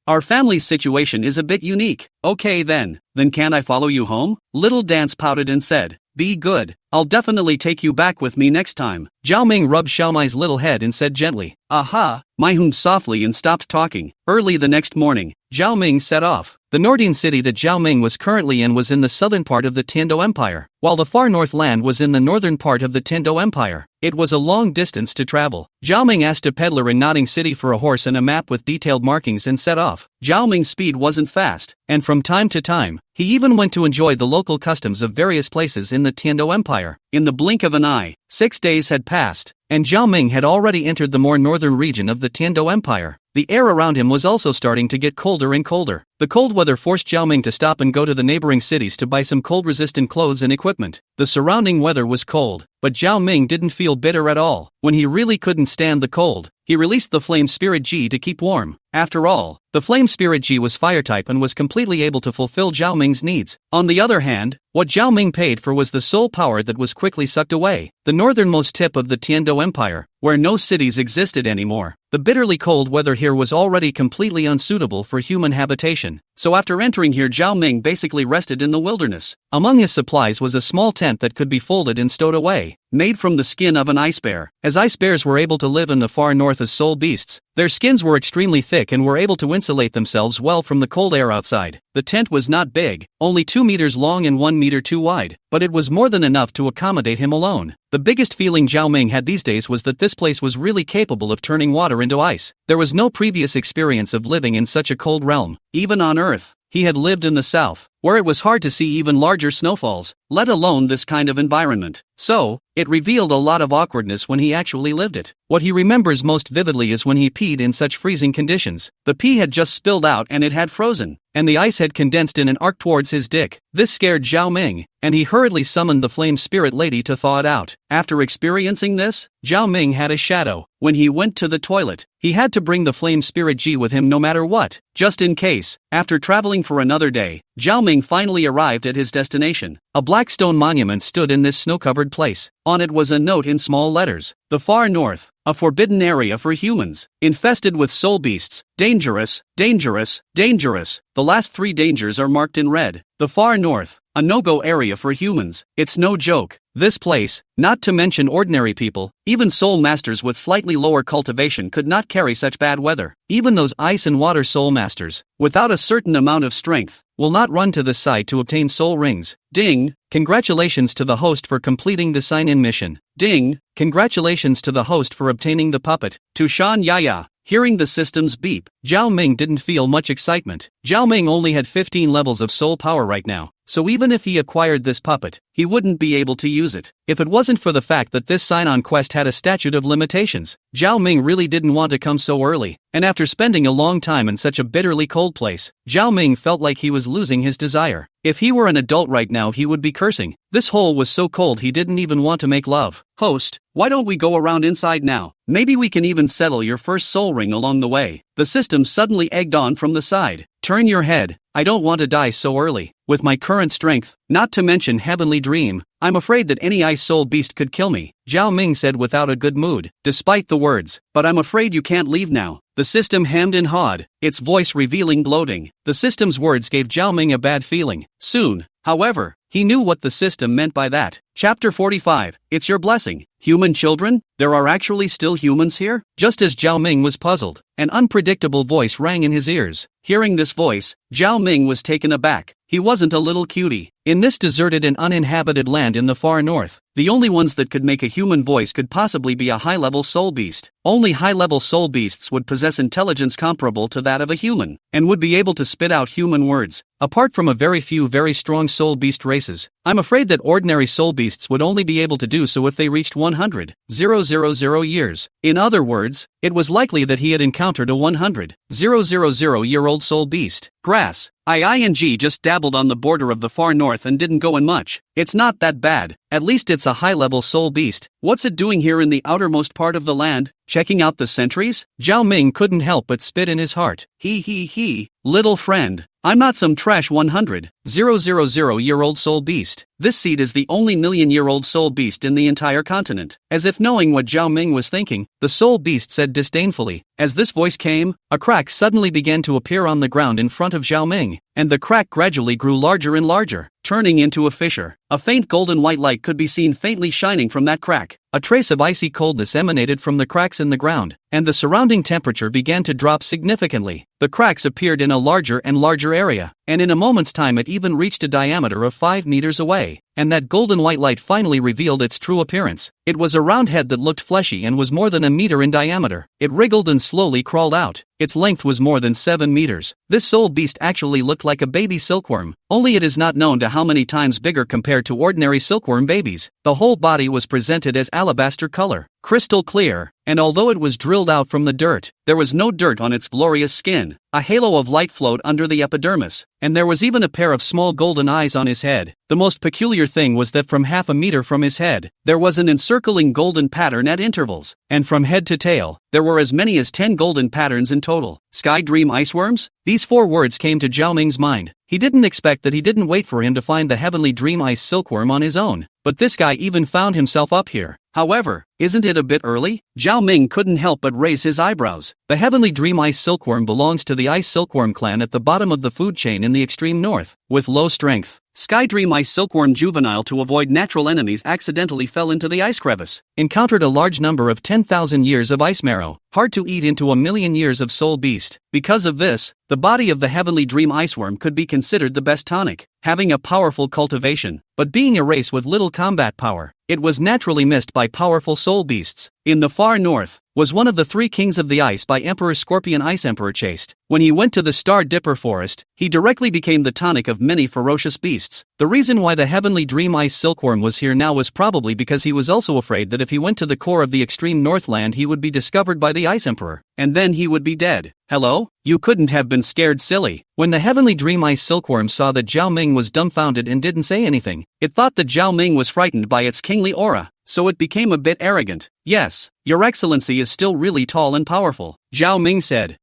[SPEAKER 1] Our family's situation is a bit unique. Okay then can I follow you home? Little Dance pouted and said, be good. I'll definitely take you back with me next time. Zhao Ming rubbed Xiao Mai's little head and said gently, aha. Mai hummed softly and stopped talking. Early the next morning, Zhao Ming set off. The Nordian city that Zhao Ming was currently in was in the southern part of the Tiando Empire, while the far north land was in the northern part of the Tiando Empire. It was a long distance to travel. Zhao Ming asked a peddler in Nodding City for a horse and a map with detailed markings and set off. Zhao Ming's speed wasn't fast, and from time to time, he even went to enjoy the local customs of various places in the Tiando Empire. In the blink of an eye, 6 days had passed, and Zhao Ming had already entered the more northern region of the Tiando Empire. The air around him was also starting to get colder and colder. The cold weather forced Zhao Ming to stop and go to the neighboring cities to buy some cold-resistant clothes and equipment. The surrounding weather was cold, but Zhao Ming didn't feel bitter at all. When he really couldn't stand the cold, he released the Flame Spirit Ji to keep warm. After all, the Flame Spirit Ji was fire-type and was completely able to fulfill Zhao Ming's needs. On the other hand, what Zhao Ming paid for was the soul power that was quickly sucked away. The northernmost tip of the Tiando Empire, where no cities existed anymore. The bitterly cold weather here was already completely unsuitable for human habitation. So after entering here, Zhao Ming basically rested in the wilderness. Among his supplies was a small tent that could be folded and stowed away, made from the skin of an ice bear. As ice bears were able to live in the far north as soul beasts, their skins were extremely thick and were able to insulate themselves well from the cold air outside. The tent was not big, only 2 meters long and 1 meter too wide, but it was more than enough to accommodate him alone. The biggest feeling Zhao Ming had these days was that this place was really capable of turning water into ice. There was no previous experience of living in such a cold realm, even on Earth. He had lived in the south, where it was hard to see even larger snowfalls, let alone this kind of environment. So, it revealed a lot of awkwardness when he actually lived it. What he remembers most vividly is when he peed in such freezing conditions. The pee had just spilled out and it had frozen, and the ice had condensed in an arc towards his dick. This scared Zhao Ming, and he hurriedly summoned the Flame Spirit Lady to thaw it out. After experiencing this, Zhao Ming had a shadow. When he went to the toilet, he had to bring the Flame Spirit Ji with him no matter what, just in case. After traveling for another day, Zhao Ming finally arrived at his destination. A black stone monument stood in this snow-covered place. On it was a note in small letters: "The Far North, a forbidden area for humans, infested with soul beasts, dangerous, dangerous, dangerous." The last 3 dangers are marked in red. The Far North, a no-go area for humans. It's no joke. This place, not to mention ordinary people, even soul masters with slightly lower cultivation could not carry such bad weather. Even those ice and water soul masters, without a certain amount of strength, will not run to this site to obtain soul rings. Ding! Congratulations to the host for completing the sign-in mission. Ding! Congratulations to the host for obtaining the puppet. To Shan Yaya. Hearing the system's beep, Zhao Ming didn't feel much excitement. Zhao Ming only had 15 levels of soul power right now, so even if he acquired this puppet, he wouldn't be able to use it. If it wasn't for the fact that this sign-on quest had a statute of limitations, Zhao Ming really didn't want to come so early. And after spending a long time in such a bitterly cold place, Zhao Ming felt like he was losing his desire. If he were an adult right now, he would be cursing. This hole was so cold he didn't even want to make love. Host, why don't we go around inside now? Maybe we can even settle your first soul ring along the way. The system suddenly egged on from the side. Turn your head. I don't want to die so early. With my current strength, not to mention heavenly dream, I'm afraid that any ice soul beast could kill me, Zhao Ming said without a good mood. Despite the words, but I'm afraid you can't leave now. The system hemmed and hawed, its voice revealing gloating. The system's words gave Zhao Ming a bad feeling. Soon, however, he knew what the system meant by that. Chapter 45, It's Your Blessing. Human children? There are actually still humans here? Just as Zhao Ming was puzzled, an unpredictable voice rang in his ears. Hearing this voice, Zhao Ming was taken aback. He wasn't a little cutie. In this deserted and uninhabited land in the far north, the only ones that could make a human voice could possibly be a high-level soul beast. Only high-level soul beasts would possess intelligence comparable to that of a human, and would be able to spit out human words. Apart from a very few very strong soul beast races, I'm afraid that ordinary soul beasts would only be able to do so if they reached 100,000 years. In other words, it was likely that he had encountered a 100,000-year-old soul beast. Grass. ING just dabbled on the border of the far north and didn't go in much. It's not that bad. At least it's a high-level soul beast. What's it doing here in the outermost part of the land? Checking out the sentries? Zhao Ming couldn't help but spit in his heart. He, little friend. I'm not some trash 100,000-year-old soul beast. This seed is the only million-year-old soul beast in the entire continent. As if knowing what Zhao Ming was thinking, the soul beast said disdainfully. As this voice came, a crack suddenly began to appear on the ground in front of Zhao Ming, and the crack gradually grew larger and larger, turning into a fissure. A faint golden white light could be seen faintly shining from that crack. A trace of icy coldness emanated from the cracks in the ground, and the surrounding temperature began to drop significantly. The cracks appeared in a larger and larger area, and in a moment's time it even reached a diameter of 5 meters away, and that golden white light finally revealed its true appearance. It was a round head that looked fleshy and was more than a meter in diameter. It wriggled and slowly crawled out. Its length was more than 7 meters. This soul beast actually looked like a baby silkworm, only it is not known to how many times bigger compared to ordinary silkworm babies. The whole body was presented as alabaster color. crystal clear, and although it was drilled out from the dirt, there was no dirt on its glorious skin. A halo of light flowed under the epidermis, and there was even a pair of small golden eyes on his head. The most peculiar thing was that from half a meter from his head, there was an encircling golden pattern at intervals, and from head to tail, there were as many as 10 golden patterns in total. Sky Dream Iceworms? These 4 words came to Zhao Ming's mind. He didn't expect that he didn't wait for him to find the Heavenly Dream Ice Silkworm on his own, but this guy even found himself up here. However, isn't it a bit early? Zhao Ming couldn't help but raise his eyebrows. The Heavenly Dream Ice Silkworm belongs to the Ice Silkworm clan at the bottom of the food chain in the extreme north, with low strength. Sky Dream Ice Silkworm juvenile to avoid natural enemies accidentally fell into the ice crevice. Encountered a large number of 10,000 years of ice marrow, hard to eat into 1,000,000 years of soul beast. Because of this, the body of the Heavenly Dream Iceworm could be considered the best tonic, having a powerful cultivation, but being a race with little combat power, it was naturally missed by powerful soul beasts. In the far north, was one of the 3 kings of the ice by Emperor Scorpion Ice Emperor chased. When he went to the Star Dipper Forest, he directly became the tonic of many ferocious beasts. The reason why the Heavenly Dream Ice Silkworm was here now was probably because he was also afraid that if he went to the core of the extreme Northland he would be discovered by the Ice Emperor, and then he would be dead. Hello? You couldn't have been scared, silly. When the Heavenly Dream Ice Silkworm saw that Zhao Ming was dumbfounded and didn't say anything, it thought that Zhao Ming was frightened by its kingly aura, so it became a bit arrogant. Yes, Your Excellency is still really tall and powerful, Zhao Ming said.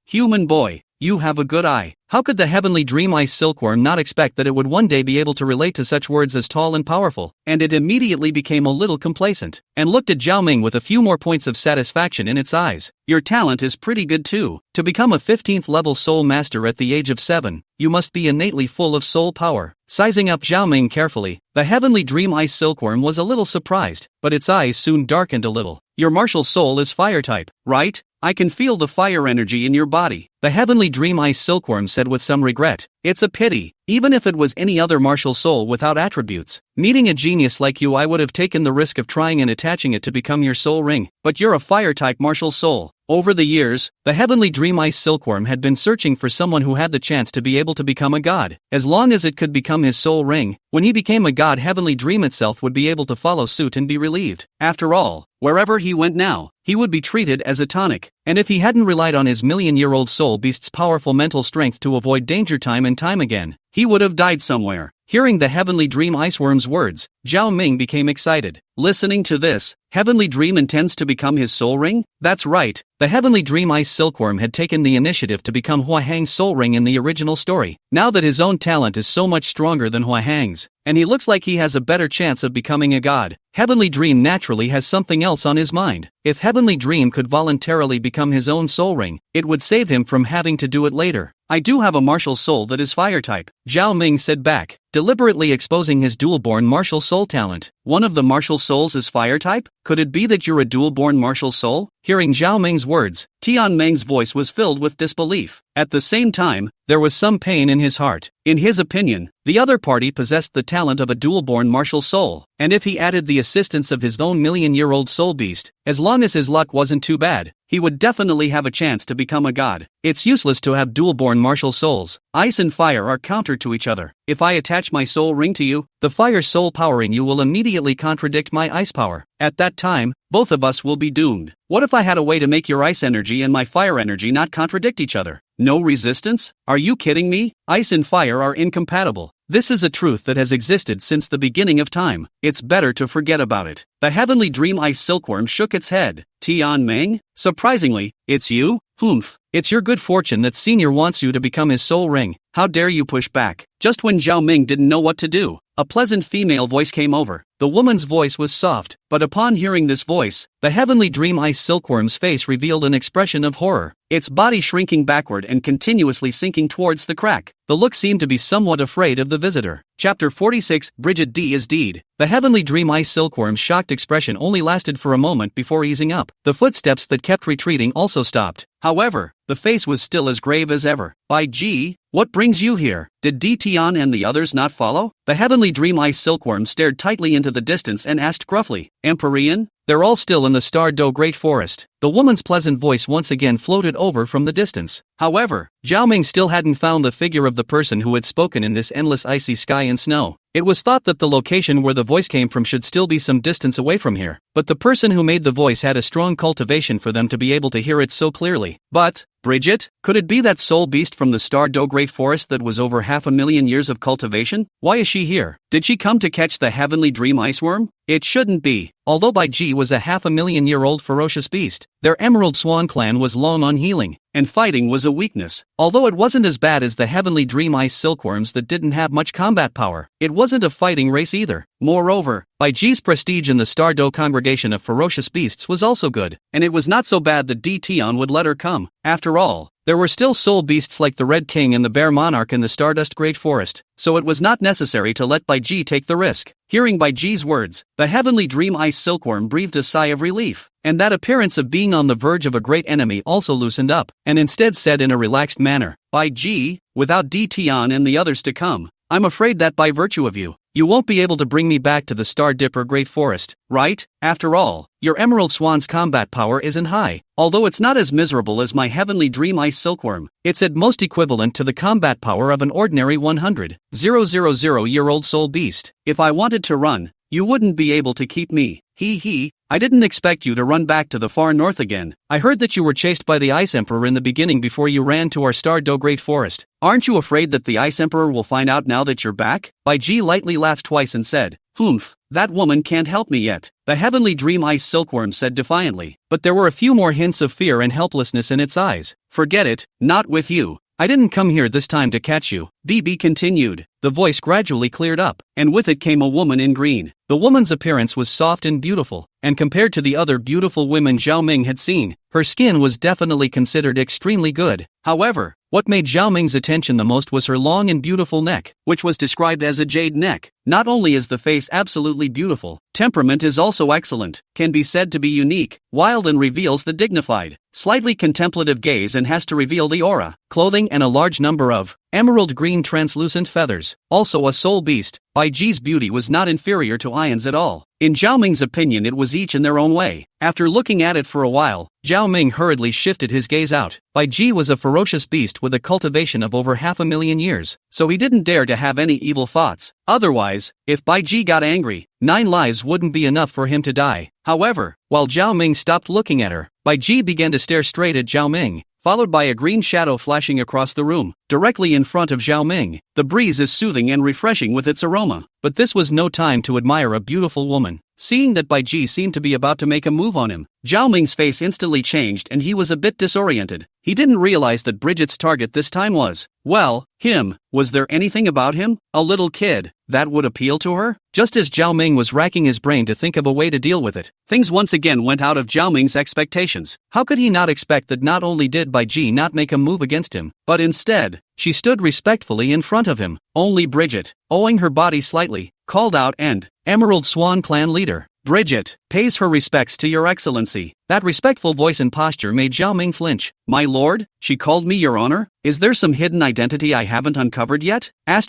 [SPEAKER 1] Human boy, you have a good eye. How could the Heavenly Dream Ice Silkworm not expect that it would one day be able to relate to such words as tall and powerful? And it immediately became a little complacent, and looked at Zhao Ming with a few more points of satisfaction in its eyes. Your talent is pretty good too. To become a 15th level soul master at the age of 7, you must be innately full of soul power. Sizing up Zhao Ming carefully, the Heavenly Dream Ice Silkworm was a little surprised, but its eyes soon darkened a little. Your martial soul is fire type, right? I can feel the fire energy in your body, the Heavenly Dream Ice Silkworm said with some regret. It's a pity. Even if it was any other martial soul without attributes, meeting a genius like you, I would have taken the risk of trying and attaching it to become your soul ring, but you're a fire-type martial soul. Over the years, the Heavenly Dream Ice Silkworm had been searching for someone who had the chance to be able to become a god. As long as it could become his soul ring, when he became a god, Heavenly Dream itself would be able to follow suit and be relieved. After all, wherever he went now, he would be treated as a tonic, and if he hadn't relied on his million-year-old soul beast's powerful mental strength to avoid danger time and time again, he would have died somewhere. Hearing the Heavenly Dream Iceworm's words, Zhao Ming became excited. Listening to this, Heavenly Dream intends to become his soul ring? That's right, the Heavenly Dream Ice Silkworm had taken the initiative to become Hua Hang's soul ring in the original story. Now that his own talent is so much stronger than Hua Hang's, and he looks like he has a better chance of becoming a god, Heavenly Dream naturally has something else on his mind. If Heavenly Dream could voluntarily become his own soul ring, it would save him from having to do it later. I do have a martial soul that is fire type, Zhao Ming said back, deliberately exposing his dual-born martial soul talent. One of the martial souls is fire type? Could it be that you're a dual-born martial soul? Hearing Zhao Ming's words, Tian Meng's voice was filled with disbelief. At the same time, there was some pain in his heart. In his opinion, the other party possessed the talent of a dual-born martial soul, and if he added the assistance of his own million-year-old soul beast, as long as his luck wasn't too bad, he would definitely have a chance to become a god. It's useless to have dual-born martial souls. Ice and fire are counter to each other. If I attach my soul ring to you, the fire soul power in you will immediately contradict my ice power. At that time, both of us will be doomed. What if I had a way to make your ice energy and my fire energy not contradict each other? No resistance? Are you kidding me? Ice and fire are incompatible. This is a truth that has existed since the beginning of time. It's better to forget about it. The Heavenly Dream Ice Silkworm shook its head. Tian Meng? Surprisingly, it's you? Humph. It's your good fortune that Senior wants you to become his soul ring. How dare you push back? Just when Zhao Ming didn't know what to do, a pleasant female voice came over. The woman's voice was soft, but upon hearing this voice, the Heavenly Dream Ice Silkworm's face revealed an expression of horror, its body shrinking backward and continuously sinking towards the crack. The look seemed to be somewhat afraid of the visitor. Chapter 46, Bridget D is deed. The Heavenly Dream Ice Silkworm's shocked expression only lasted for a moment before easing up. The footsteps that kept retreating also stopped. However, the face was still as grave as ever. By G, what brings you here? Did D Tian and the others not follow? The Heavenly Dream Ice Silkworm stared tightly into the distance and asked gruffly, Empyrean? They're all still in the Star Do Great Forest. The woman's pleasant voice once again floated over from the distance. However, Zhao Ming still hadn't found the figure of the person who had spoken in this endless icy sky and snow. It was thought that the location where the voice came from should still be some distance away from here, but the person who made the voice had a strong cultivation for them to be able to hear it so clearly. But, Bridget, could it be that soul beast from the Star-Do Great Forest that was over 500,000 years of cultivation? Why is she here? Did she come to catch the heavenly dream iceworm? It shouldn't be. Although Bai Ji was a 500,000-year-old ferocious beast, their Emerald Swan clan was long on healing, and fighting was a weakness. Although it wasn't as bad as the heavenly dream ice silkworms that didn't have much combat power, it wasn't a fighting race either. Moreover, Bai Ji's prestige in the Star-Do congregation of ferocious beasts was also good, and it was not so bad that Di Tian would let her come. After all, there were still soul beasts like the Red King and the Bear Monarch in the Stardust Great Forest, so it was not necessary to let Bai Ji take the risk. Hearing Bai Ji's words, the heavenly dream ice silkworm breathed a sigh of relief, and that appearance of being on the verge of a great enemy also loosened up, and instead said in a relaxed manner, Bai Ji, without Di Tian and the others to come, I'm afraid that by virtue of you, you won't be able to bring me back to the Star Dipper Great Forest, right? After all, your Emerald Swan's combat power isn't high. Although it's not as miserable as my heavenly dream ice silkworm, it's at most equivalent to the combat power of an ordinary 100,000-year-old soul beast. If I wanted to run, you wouldn't be able to keep me. I didn't expect you to run back to the far north again. I heard that you were chased by the Ice Emperor in the beginning before you ran to our Star-Do Great Forest. Aren't you afraid that the Ice Emperor will find out now that you're back? Bai Ji lightly laughed twice and said, that woman can't help me yet. The heavenly dream ice silkworm said defiantly, but there were a few more hints of fear and helplessness in its eyes. Forget it, not with you. I didn't come here this time to catch you, DB continued. The voice gradually cleared up, and with it came a woman in green. The woman's appearance was soft and beautiful, and compared to the other beautiful women Zhao Ming had seen, her skin was definitely considered extremely good. However, what made Zhao Ming's attention the most was her long and beautiful neck, which was described as a jade neck. Not only is the face absolutely beautiful, temperament is also excellent, can be said to be unique, wild and reveals the dignified, slightly contemplative gaze and has to reveal the aura, clothing and a large number of emerald green translucent feathers. Also a soul beast, Bai Ji's beauty was not inferior to Ayan's at all. In Zhao Ming's opinion it was each in their own way. After looking at it for a while, Zhao Ming hurriedly shifted his gaze out. Bai Ji was a ferocious beast with a cultivation of over 500,000 years, so he didn't dare to have any evil thoughts. Otherwise, if Bai Ji got angry, 9 lives wouldn't be enough for him to die. However, while Zhao Ming stopped looking at her, Bai Ji began to stare straight at Zhao Ming, followed by a green shadow flashing across the room, directly in front of Zhao Ming. The breeze is soothing and refreshing with its aroma, but this was no time to admire a beautiful woman. Seeing that Bai Ji seemed to be about to make a move on him, Zhao Ming's face instantly changed and he was a bit disoriented. He didn't realize that Bridget's target this time was, well, him. Was there anything about him, a little kid, that would appeal to her? Just as Zhao Ming was racking his brain to think of a way to deal with it, things once again went out of Zhao Ming's expectations. How could he not expect that not only did Bai Ji not make a move against him, but instead, she stood respectfully in front of him. Only Bridget, owing her body slightly, called out and, Emerald Swan clan leader, Bridget, pays her respects to your excellency. That respectful voice and posture made Zhao Ming flinch. My lord, she called me your honor? Is there some hidden identity I haven't uncovered yet? ******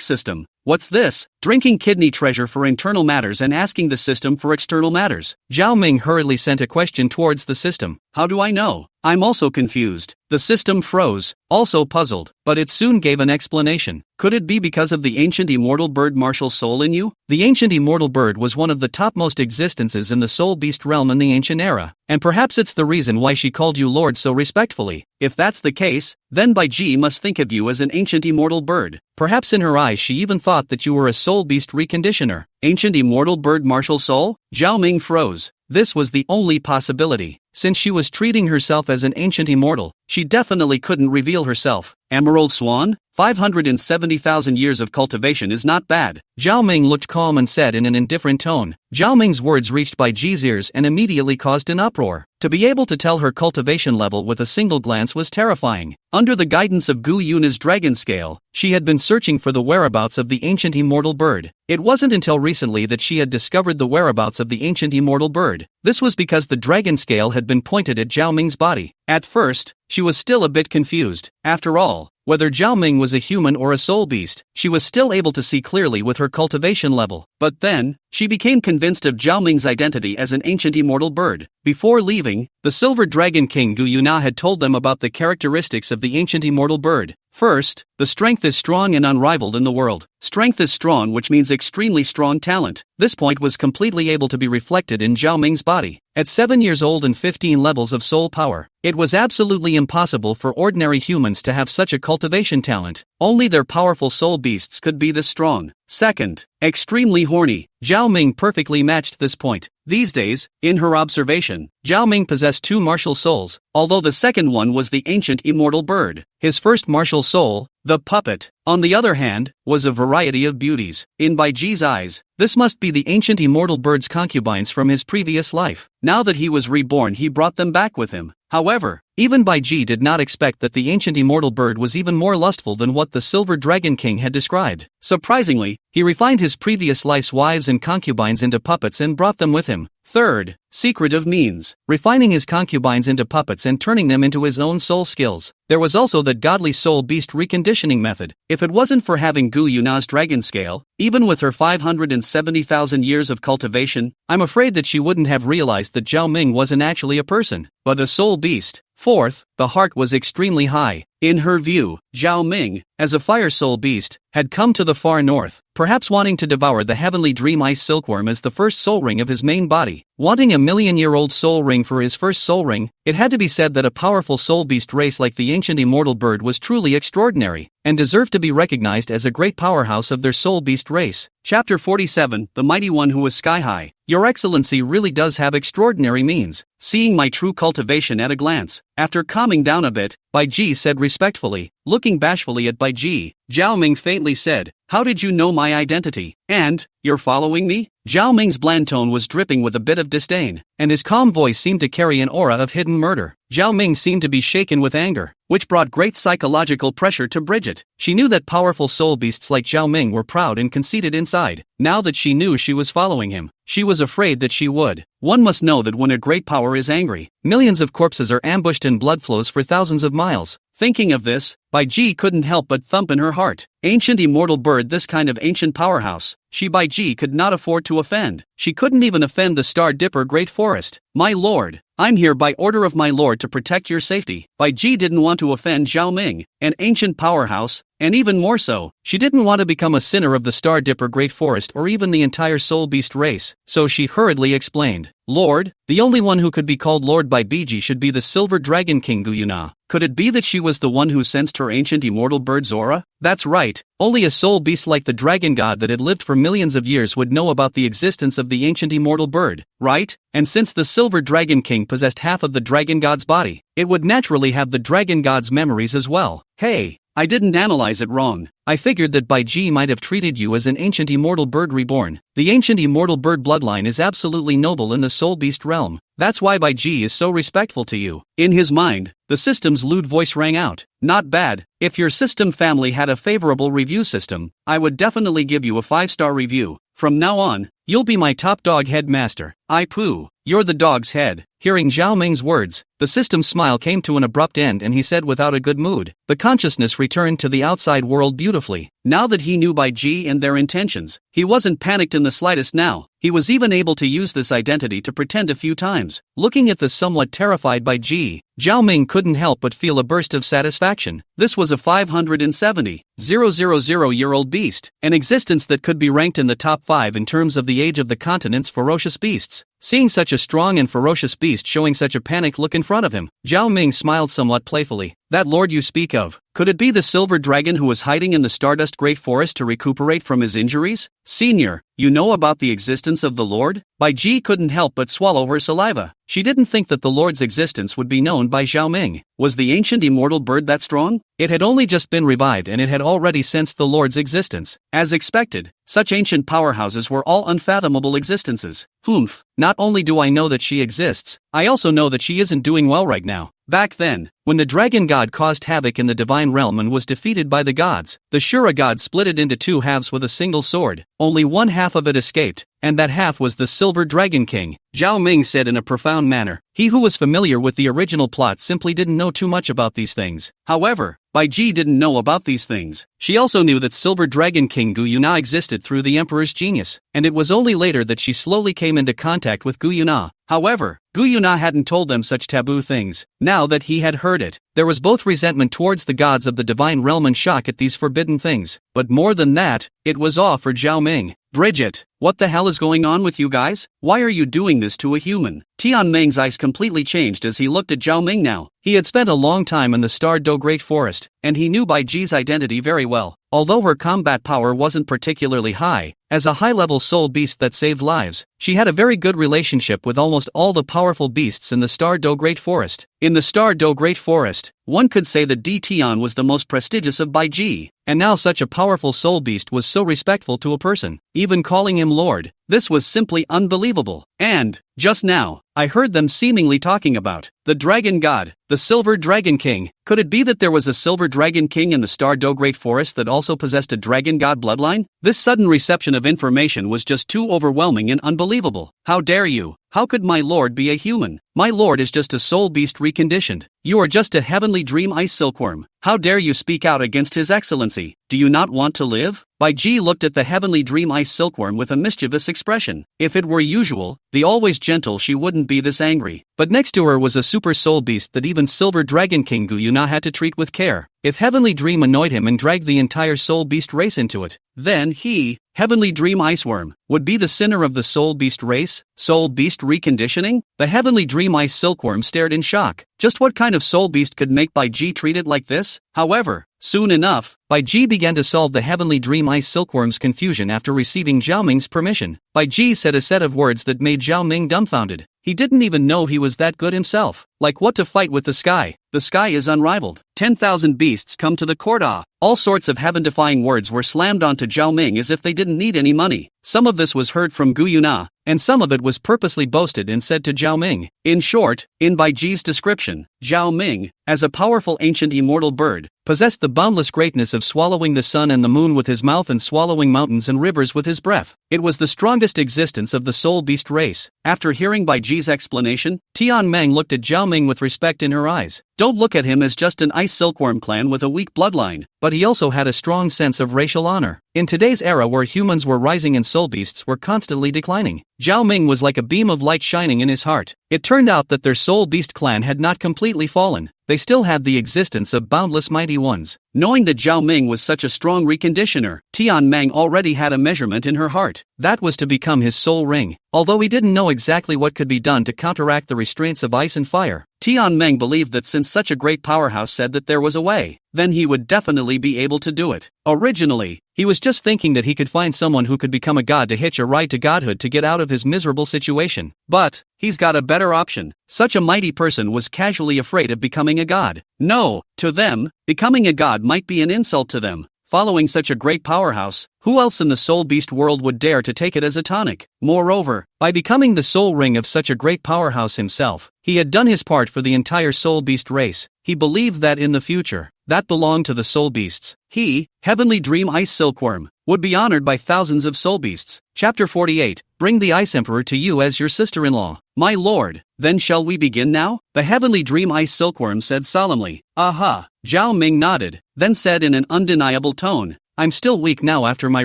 [SPEAKER 1] system. What's this? Drinking kidney treasure for internal matters and asking the system for external matters. Zhao Ming hurriedly sent a question towards the system. How do I know? I'm also confused. The system froze, also puzzled, but it soon gave an explanation. Could it be because of the ancient immortal bird martial soul in you? The ancient immortal bird was one of the topmost existences in the soul beast realm in the ancient era, and perhaps it's the reason why she called you lord so respectfully. If that's the case, then Bai Ji must think of you as an ancient immortal bird. Perhaps in her eyes she even thought that you were a soul beast reconditioner. Ancient immortal bird martial soul? Zhao Ming froze. This was the only possibility. Since she was treating herself as an ancient immortal, she definitely couldn't reveal herself. Emerald Swan? 570,000 years of cultivation is not bad. Zhao Ming looked calm and said in an indifferent tone. Zhao Ming's words reached Bai Ji's ears and immediately caused an uproar. To be able to tell her cultivation level with a single glance was terrifying. Under the guidance of Gu Yuna's dragon scale, she had been searching for the whereabouts of the ancient immortal bird. It wasn't until recently that she had discovered the whereabouts of the ancient immortal bird. This was because the dragon scale had been pointed at Zhao Ming's body. At first, she was still a bit confused. After all, whether Zhao Ming was a human or a soul beast, she was still able to see clearly with her cultivation level. But then, she became convinced of Zhao Ming's identity as an ancient immortal bird. Before leaving, the Silver Dragon King Gu Yuna had told them about the characteristics of the ancient immortal bird. First, the strength is strong and unrivaled in the world. Strength is strong, which means extremely strong talent. This point was completely able to be reflected in Zhao Ming's body. At 7 years old and 15 levels of soul power, it was absolutely impossible for ordinary humans to have such a cultivation talent. Only their powerful soul beasts could be this strong. Second, extremely horny. Zhao Ming perfectly matched this point. These days, in her observation, Zhao Ming possessed 2 martial souls, although the second one was the ancient immortal bird. His first martial soul, the puppet, on the other hand, was a variety of beauties. In Bai Ji's eyes, this must be the ancient immortal bird's concubines from his previous life. Now that he was reborn, he brought them back with him. However, even Bai Ji did not expect that the ancient immortal bird was even more lustful than what the Silver Dragon King had described. Surprisingly, he refined his previous life's wives and concubines into puppets and brought them with him. Third, secretive means, refining his concubines into puppets and turning them into his own soul skills. There was also the godly soul beast reconditioning method. If it wasn't for having Gu Yuna's dragon scale, even with her 570,000 years of cultivation, I'm afraid that she wouldn't have realized that Zhao Ming wasn't actually a person, but a soul beast. Fourth, the heart was extremely high. In her view, Zhao Ming, as a fire soul beast, had come to the far north, perhaps wanting to devour the heavenly dream ice silkworm as the first soul ring of his main body. Wanting a million-year-old soul ring for his first soul ring, it had to be said that a powerful soul beast race like the ancient immortal bird was truly extraordinary, and deserved to be recognized as a great powerhouse of their soul beast race. Chapter 47, The Mighty One Who Was Sky High. Your Excellency really does have extraordinary means. Seeing my true cultivation at a glance, after calming down a bit, Bai Ji said respectfully. Looking bashfully at Bai Ji, Zhao Ming faintly said, "How did you know my identity? And, you're following me?" Zhao Ming's bland tone was dripping with a bit of disdain, and his calm voice seemed to carry an aura of hidden murder. Zhao Ming seemed to be shaken with anger, which brought great psychological pressure to Bridget. She knew that powerful soul beasts like Zhao Ming were proud and conceited inside. Now that she knew she was following him, she was afraid that she would. One must know that when a great power is angry, millions of corpses are ambushed and blood flows for thousands of miles. Thinking of this, Bai Ji couldn't help but thump in her heart. Ancient immortal bird, this kind of ancient powerhouse, she Bai Ji could not afford to offend. She couldn't even offend the Star Dipper Great Forest. "My lord, I'm here by order of my lord to protect your safety." Bai Ji didn't want to offend Zhao Ming, an ancient powerhouse, and even more so, she didn't want to become a sinner of the Star Dipper Great Forest or even the entire soul beast race, so she hurriedly explained. "Lord, the only one who could be called Lord by Biji should be the Silver Dragon King Gu Yuna." Could it be that she was the one who sensed her ancient immortal bird's aura? That's right, only a soul beast like the dragon god that had lived for millions of years would know about the existence of the ancient immortal bird, right? And since the Silver Dragon King possessed half of the dragon god's body, it would naturally have the dragon god's memories as well. Hey, I didn't analyze it wrong. I figured that Bai Ji might have treated you as an ancient immortal bird reborn. The ancient immortal bird bloodline is absolutely noble in the soul beast realm. That's why Bai Ji is so respectful to you. In his mind, the system's lewd voice rang out. Not bad. If your system family had a favorable review system, I would definitely give you a 5-star review. From now on, you'll be my top dog headmaster. I poo. You're the dog's head. Hearing Zhao Ming's words, the system's smile came to an abrupt end and he said without a good mood. The consciousness returned to the outside world beautifully. Now that he knew Bai Ji and their intentions, he wasn't panicked in the slightest now. He was even able to use this identity to pretend a few times. Looking at the somewhat terrified Bai Ji, Zhao Ming couldn't help but feel a burst of satisfaction. This was a 570,000-year-old beast, an existence that could be ranked in the top 5 in terms of the age of the continent's ferocious beasts. Seeing such a strong and ferocious beast showing such a panicked look in front of him, Zhao Ming smiled somewhat playfully. That lord you speak of, could it be the silver dragon who was hiding in the Stardust Great Forest to recuperate from his injuries? Senior, you know about the existence of the lord? Bai Ji couldn't help but swallow her saliva. She didn't think that the lord's existence would be known by Zhao Ming. Was the ancient immortal bird that strong? It had only just been revived and it had already sensed the lord's existence. As expected, such ancient powerhouses were all unfathomable existences. Humph, not only do I know that she exists, I also know that she isn't doing well right now. Back then, when the dragon god caused havoc in the divine realm and was defeated by the gods, the Shura god split it into 2 halves with a single sword. Only one half of it escaped, and that half was the Silver Dragon King. Zhao Ming said in a profound manner. He who was familiar with the original plot simply didn't know too much about these things. However, Bai Ji didn't know about these things. She also knew that Silver Dragon King Gu Yuna existed through the Emperor's genius, and it was only later that she slowly came into contact with Gu Yuna. However, Gu Gu Yuna hadn't told them such taboo things. Now that he had heard it, there was both resentment towards the gods of the divine realm and shock at these forbidden things. But more than that, it was awe for Zhao Ming. Bridget, what the hell is going on with you guys? Why are you doing this to a human? Tian Ming's eyes completely changed as he looked at Zhao Ming now. He had spent a long time in the Star Do Great Forest, and he knew Bai Ji's identity very well. Although her combat power wasn't particularly high, as a high-level soul beast that saved lives, she had a very good relationship with almost all the powerful beasts in the Star Do Great Forest. In the Star Do Great Forest, one could say that Di Tian was the most prestigious of Bai Ji, and now such a powerful soul beast was so respectful to a person, even calling him Lord. This was simply unbelievable. And, just now, I heard them seemingly talking about the Dragon God, the Silver Dragon King. Could it be that there was a Silver Dragon King in the Star Do Great Forest that also possessed a Dragon God bloodline? This sudden reception of information was just too overwhelming and unbelievable. How dare you? How could my lord be a human? My lord is just a soul beast reconditioned. You are just a heavenly dream ice silkworm. How dare you speak out against his excellency? Do you not want to live? Bai Ji looked at the heavenly dream ice silkworm with a mischievous expression. If it were usual, the always gentle, she wouldn't be this angry. But next to her was a super soul beast that even Silver Dragon King Gu Yuna had to treat with care. If Heavenly Dream annoyed him and dragged the entire soul beast race into it, then he, Heavenly Dream Iceworm, would be the sinner of the soul beast race? Soul beast reconditioning? The Heavenly Dream Ice Silkworm stared in shock. Just what kind of soul beast could make Bai Ji treat it like this? However, soon enough, Bai Ji began to solve the Heavenly Dream Ice Silkworm's confusion after receiving Zhao Ming's permission. Bai Ji said a set of words that made Zhao Ming dumbfounded. He didn't even know he was that good himself. Like what to fight with the sky? The sky is unrivaled. 10,000 beasts come to the court. All sorts of heaven-defying words were slammed onto Zhao Ming as if they didn't need any money. Some of this was heard from Gu Yuna, and some of it was purposely boasted and said to Zhao Ming. In short, in Bai Ji's description, Zhao Ming, as a powerful ancient immortal bird, possessed the boundless greatness of swallowing the sun and the moon with his mouth and swallowing mountains and rivers with his breath. It was the strongest existence of the soul beast race. After hearing Bai Ji's explanation, Tian Meng looked at Zhao Ming with respect in her eyes. Don't look at him as just an ice silkworm clan with a weak bloodline, but he also had a strong sense of racial honor. In today's era where humans were rising and soul beasts were constantly declining, Zhao Ming was like a beam of light shining in his heart. It turned out that their soul beast clan had not completely fallen. They still had the existence of boundless mighty ones. Knowing that Zhao Ming was such a strong reconditioner, Tian Meng already had a measurement in her heart. That was to become his soul ring. Although he didn't know exactly what could be done to counteract the restraints of ice and fire, Tian Meng believed that since such a great powerhouse said that there was a way, then he would definitely be able to do it. Originally, he was just thinking that he could find someone who could become a god to hitch a ride to godhood to get out of his miserable situation. But he's got a better option. Such a mighty person was casually afraid of becoming a god. No, to them, becoming a god might be an insult to them. Following such a great powerhouse, who else in the soul beast world would dare to take it as a tonic? Moreover, by becoming the soul ring of such a great powerhouse himself, he had done his part for the entire soul beast race. He believed that in the future, that belonged to the soul beasts, he, Heavenly Dream Ice Silkworm, would be honored by thousands of soul beasts. Chapter 48, Bring the Ice Emperor to you as your sister-in-law. My lord, then shall we begin now? The Heavenly Dream Ice Silkworm said solemnly. Aha. Zhao Ming nodded, then said in an undeniable tone, I'm still weak now after my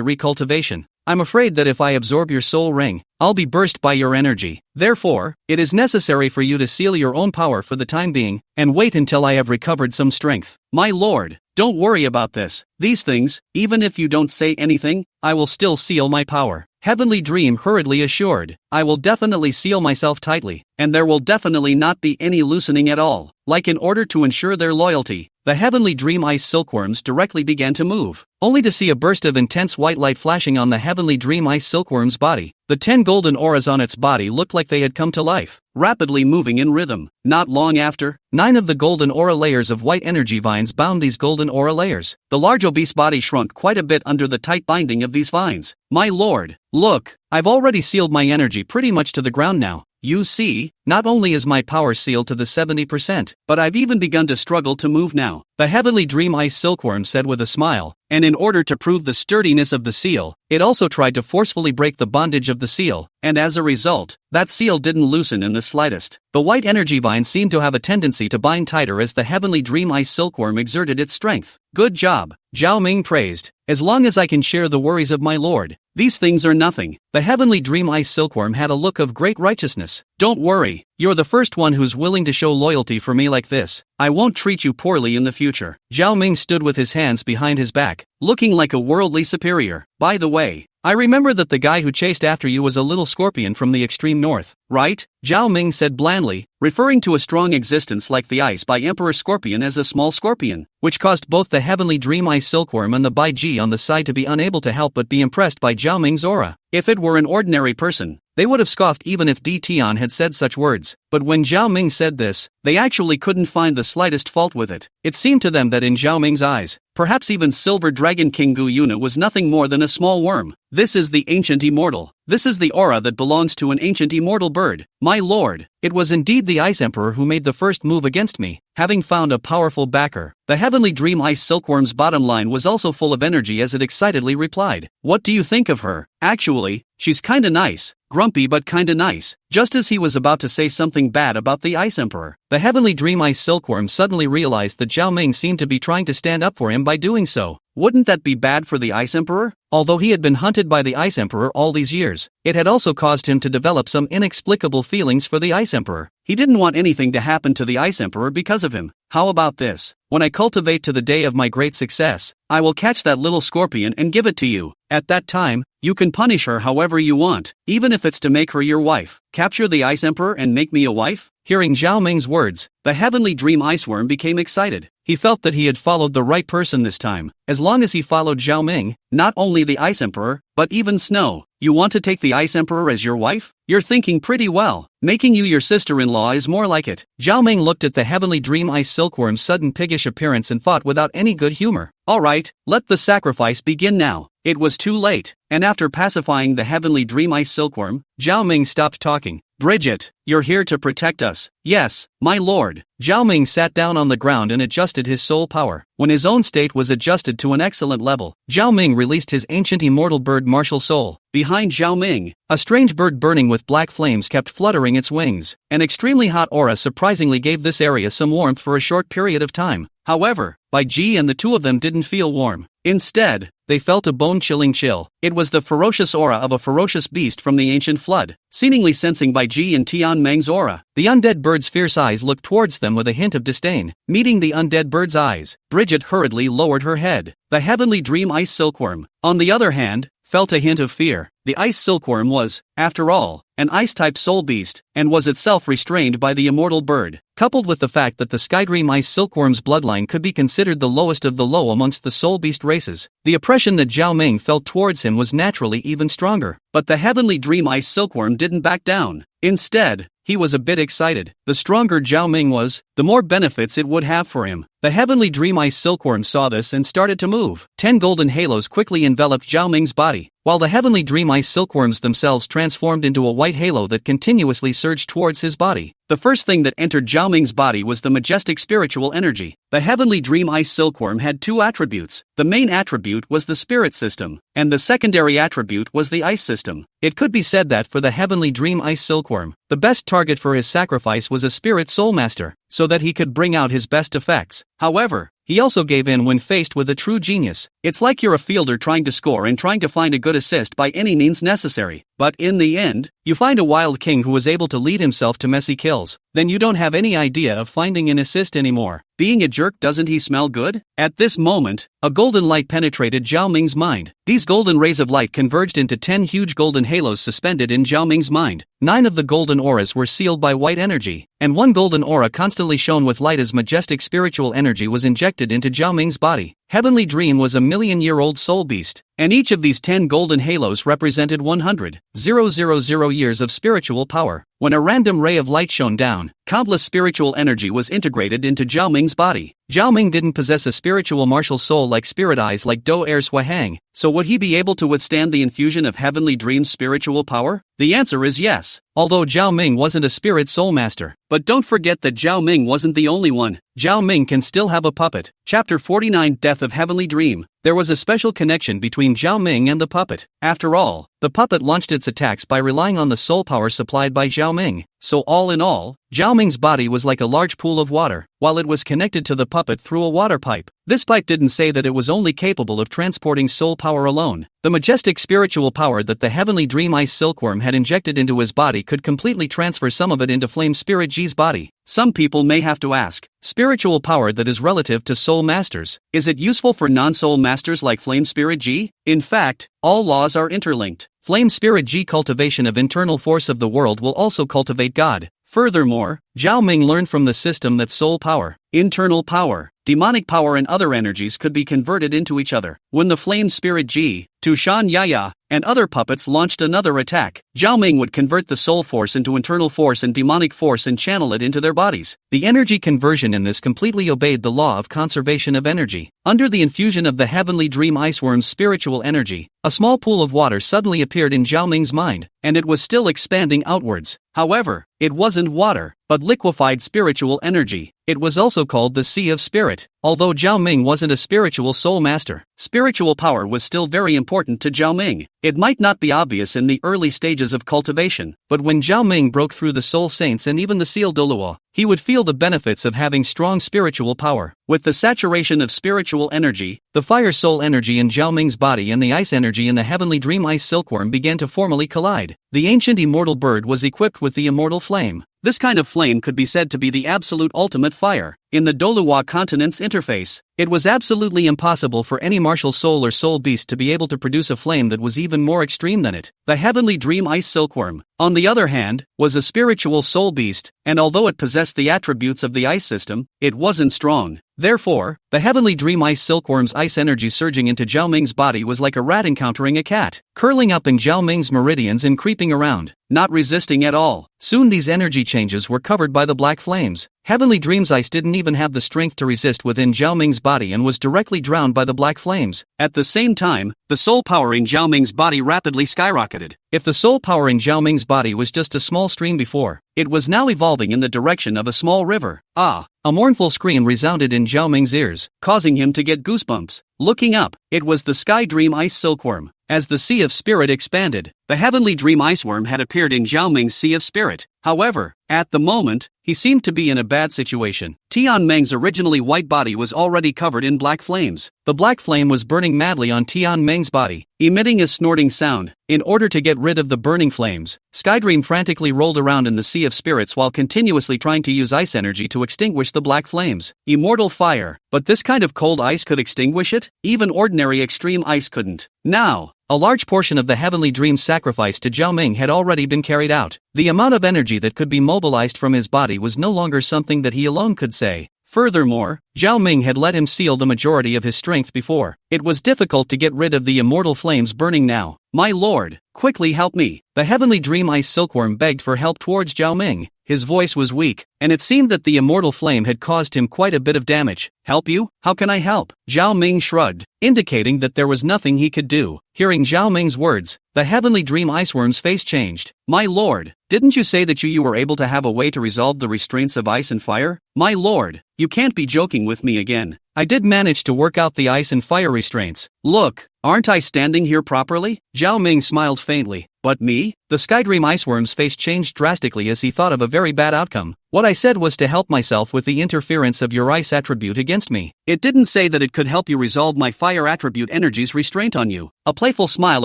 [SPEAKER 1] recultivation. I'm afraid that if I absorb your soul ring, I'll be burst by your energy. Therefore, it is necessary for you to seal your own power for the time being, and wait until I have recovered some strength. My lord, don't worry about this. These things, even if you don't say anything, I will still seal my power. Heavenly Dream hurriedly assured, I will definitely seal myself tightly, and there will definitely not be any loosening at all. Like in order to ensure their loyalty, the Heavenly Dream Ice Silkworms directly began to move, only to see a burst of intense white light flashing on the Heavenly Dream Ice Silkworm's body. The 10 golden auras on its body looked like they had come to life, rapidly moving in rhythm. Not long after, 9 of the golden aura layers of white energy vines bound these golden aura layers. The large obese body shrunk quite a bit under the tight binding of these vines. My lord, look, I've already sealed my energy pretty much to the ground now. You see, not only is my power sealed to the 70%, but I've even begun to struggle to move now, the Heavenly Dream Ice Silkworm said with a smile, and in order to prove the sturdiness of the seal, it also tried to forcefully break the bondage of the seal, and as a result, that seal didn't loosen in the slightest. The white energy vine seemed to have a tendency to bind tighter as the Heavenly Dream Ice Silkworm exerted its strength. Good job, Zhao Ming praised. As long as I can share the worries of my lord, these things are nothing. The Heavenly Dream Ice Silkworm had a look of great righteousness. Don't worry, You're the first one who's willing to show loyalty for me like this. I won't treat you poorly in the future. Zhao Ming stood with his hands behind his back, looking like a worldly superior. By the way, I remember that the guy who chased after you was a little scorpion from the extreme north, right? Zhao Ming said blandly, referring to a strong existence like the ice by Emperor Scorpion as a small scorpion, which caused both the Heavenly Dream Ice Silkworm and the Bai Ji on the side to be unable to help but be impressed by Zhao Ming's aura. If it were an ordinary person, they would have scoffed even if Di Tian had said such words, but when Zhao Ming said this, they actually couldn't find the slightest fault with it. It seemed to them that in Zhao Ming's eyes, perhaps even Silver Dragon King Gu Yuna was nothing more than a small worm. This is the ancient immortal. This is the aura that belongs to an ancient immortal bird. My lord, it was indeed the Ice Emperor who made the first move against me, having found a powerful backer. The Heavenly Dream Ice Silkworm's bottom line was also full of energy as it excitedly replied, "What do you think of her? Actually, she's kinda nice, grumpy but kinda nice." Just as he was about to say something bad about the Ice Emperor, the Heavenly Dream Ice Silkworm suddenly realized that Zhao Ming seemed to be trying to stand up for him by doing so. Wouldn't that be bad for the Ice Emperor? Although he had been hunted by the Ice Emperor all these years, it had also caused him to develop some inexplicable feelings for the Ice Emperor. He didn't want anything to happen to the Ice Emperor because of him. How about this? When I cultivate to the day of my great success, I will catch that little scorpion and give it to you. At that time, you can punish her however you want, even if it's to make her your wife. Capture the Ice Emperor and make me a wife? Hearing Zhao Ming's words, the Heavenly Dream Iceworm became excited. He felt that he had followed the right person this time. As long as he followed Zhao Ming, not only the Ice Emperor, but even Snow. You want to take the Ice Emperor as your wife? You're thinking pretty well. Making you your sister-in-law is more like it. Zhao Ming looked at the Heavenly Dream Ice Silkworm's sudden piggish appearance and thought without any good humor. Alright, let the sacrifice begin now. It was too late, and after pacifying the Heavenly Dream Ice Silkworm, Zhao Ming stopped talking. Bridget, you're here to protect us. Yes, my lord. Zhao Ming sat down on the ground and adjusted his soul power. When his own state was adjusted to an excellent level, Zhao Ming released his ancient immortal bird martial soul. Behind Zhao Ming, a strange bird burning with black flames kept fluttering its wings. An extremely hot aura surprisingly gave this area some warmth for a short period of time. However, Bai Ji and the two of them didn't feel warm. Instead, they felt a bone-chilling chill. It was the ferocious aura of a ferocious beast from the ancient flood. Seemingly sensing Bai Ji and Tian Meng's aura, the undead bird's fierce eyes looked towards them with a hint of disdain. Meeting the undead bird's eyes, Bridget hurriedly lowered her head. The Heavenly Dream Ice Silkworm, on the other hand, felt a hint of fear. The Ice Silkworm was, after all, an ice-type soul beast, and was itself restrained by the immortal bird. Coupled with the fact that the Skydream Ice Silkworm's bloodline could be considered the lowest of the low amongst the soul beast races, the oppression that Zhao Ming felt towards him was naturally even stronger. But the Heavenly Dream Ice Silkworm didn't back down. Instead, he was a bit excited. The stronger Zhao Ming was, the more benefits it would have for him. The Heavenly Dream Ice Silkworm saw this and started to move. 10 golden halos quickly enveloped Zhao Ming's body, while the Heavenly Dream Ice Silkworms themselves transformed into a white halo that continuously surged towards his body. The first thing that entered Zhao Ming's body was the majestic spiritual energy. The Heavenly Dream Ice Silkworm had two attributes. The main attribute was the spirit system, and the secondary attribute was the ice system. It could be said that for the Heavenly Dream Ice Silkworm, the best target for his sacrifice was a spirit soul master, so that he could bring out his best effects. However, he also gave in when faced with a true genius. It's like you're a fielder trying to score and trying to find a good assist by any means necessary. But in the end, you find a wild king who was able to lead himself to messy kills. Then you don't have any idea of finding an assist anymore. Being a jerk, doesn't he smell good? At this moment, a golden light penetrated Zhao Ming's mind. These golden rays of light converged into 10 huge golden halos suspended in Zhao Ming's mind. 9 of the golden auras were sealed by white energy, and 1 golden aura constantly shone with light as majestic spiritual energy was injected into Zhao Ming's body. Heavenly Dream was a million-year-old soul beast, and each of these 10 golden halos represented 100,000 years of spiritual power. When a random ray of light shone down, countless spiritual energy was integrated into Zhao Ming's body. Zhao Ming didn't possess a spiritual martial soul like spirit eyes like Do Er's Hwahang, so would he be able to withstand the infusion of Heavenly Dream's spiritual power? The answer is yes, although Zhao Ming wasn't a spirit soul master. But don't forget that Zhao Ming wasn't the only one. Zhao Ming can still have a puppet. Chapter 49 Death death of Heavenly Dream, there was a special connection between Zhao Ming and the puppet. After all, the puppet launched its attacks by relying on the soul power supplied by Zhao Ming. So all in all, Zhao Ming's body was like a large pool of water, while it was connected to the puppet through a water pipe. This pipe didn't say that it was only capable of transporting soul power alone. The majestic spiritual power that the Heavenly Dream Ice Silkworm had injected into his body could completely transfer some of it into Flame Spirit G's body. Some people may have to ask, spiritual power that is relative to soul masters, is it useful for non-soul masters like Flame Spirit G? In fact, all laws are interlinked. Flame Spirit G cultivation of internal force of the world will also cultivate God. Furthermore, Zhao Ming learned from the system that soul power, internal power, demonic power and other energies could be converted into each other. When the Flame Spirit G, Tushan Yaya, and other puppets launched another attack, Zhao Ming would convert the soul force into internal force and demonic force and channel it into their bodies. The energy conversion in this completely obeyed the law of conservation of energy. Under the infusion of the Heavenly Dream Iceworm's spiritual energy, a small pool of water suddenly appeared in Zhao Ming's mind, and it was still expanding outwards. However, it wasn't water, but liquefied spiritual energy. It was also called the Sea of Spirit. Although Zhao Ming wasn't a spiritual soul master, spiritual power was still very important to Zhao Ming. It might not be obvious in the early stages of cultivation, but when Zhao Ming broke through the Soul Saints and even the Seal Douluo, he would feel the benefits of having strong spiritual power. With the saturation of spiritual energy, the fire soul energy in Zhao Ming's body and the ice energy in the Heavenly Dream Ice Silkworm began to formally collide. The ancient immortal bird was equipped with the immortal flame. This kind of flame could be said to be the absolute ultimate fire. In the Douluo continent's interface, it was absolutely impossible for any martial soul or soul beast to be able to produce a flame that was even more extreme than it. The Heavenly Dream Ice Silkworm, on the other hand, was a spiritual soul beast, and although it possessed the attributes of the ice system, it wasn't strong. Therefore, the Heavenly Dream Ice Silkworm's ice energy surging into Zhao Ming's body was like a rat encountering a cat, curling up in Zhao Ming's meridians and creeping around, not resisting at all. Soon these energy changes were covered by the black flames. Heavenly Dream's ice didn't even have the strength to resist within Zhao Ming's body and was directly drowned by the black flames. At the same time, the soul power in Zhao Ming's body rapidly skyrocketed. If the soul power in Zhao Ming's body was just a small stream before, it was now evolving in the direction of a small river. Ah! A mournful scream resounded in Zhao Ming's ears, causing him to get goosebumps. Looking up, it was the Sky Dream Ice Silkworm. As the Sea of Spirit expanded, the Heavenly Dream Iceworm had appeared in Zhao Ming's Sea of Spirit. However, at the moment, he seemed to be in a bad situation. Tian Meng's originally white body was already covered in black flames. The black flame was burning madly on Tian Meng's body, emitting a snorting sound. In order to get rid of the burning flames, Skydream frantically rolled around in the Sea of Spirits while continuously trying to use ice energy to extinguish the black flames. Immortal fire, but this kind of cold ice could extinguish it? Even ordinary extreme ice couldn't. Now, a large portion of the Heavenly Dream's sacrifice to Zhao Ming had already been carried out. The amount of energy that could be mobilized from his body was no longer something that he alone could say. Furthermore, Zhao Ming had let him seal the majority of his strength before. It was difficult to get rid of the immortal flames burning now. My lord, quickly help me. The Heavenly Dream Ice Silkworm begged for help towards Zhao Ming. His voice was weak, and it seemed that the immortal flame had caused him quite a bit of damage. Help you? How can I help? Zhao Ming shrugged, indicating that there was nothing he could do. Hearing Zhao Ming's words, the Heavenly Dream Iceworm's face changed. My lord, didn't you say that you were able to have a way to resolve the restraints of ice and fire? My lord, you can't be joking with me again. I did manage to work out the ice and fire restraints. Look, aren't I standing here properly? Zhao Ming smiled faintly. But me? The Skydream Iceworm's face changed drastically as he thought of a very bad outcome. What I said was to help myself with the interference of your ice attribute against me. It didn't say that it could help you resolve my fire attribute energy's restraint on you. A playful smile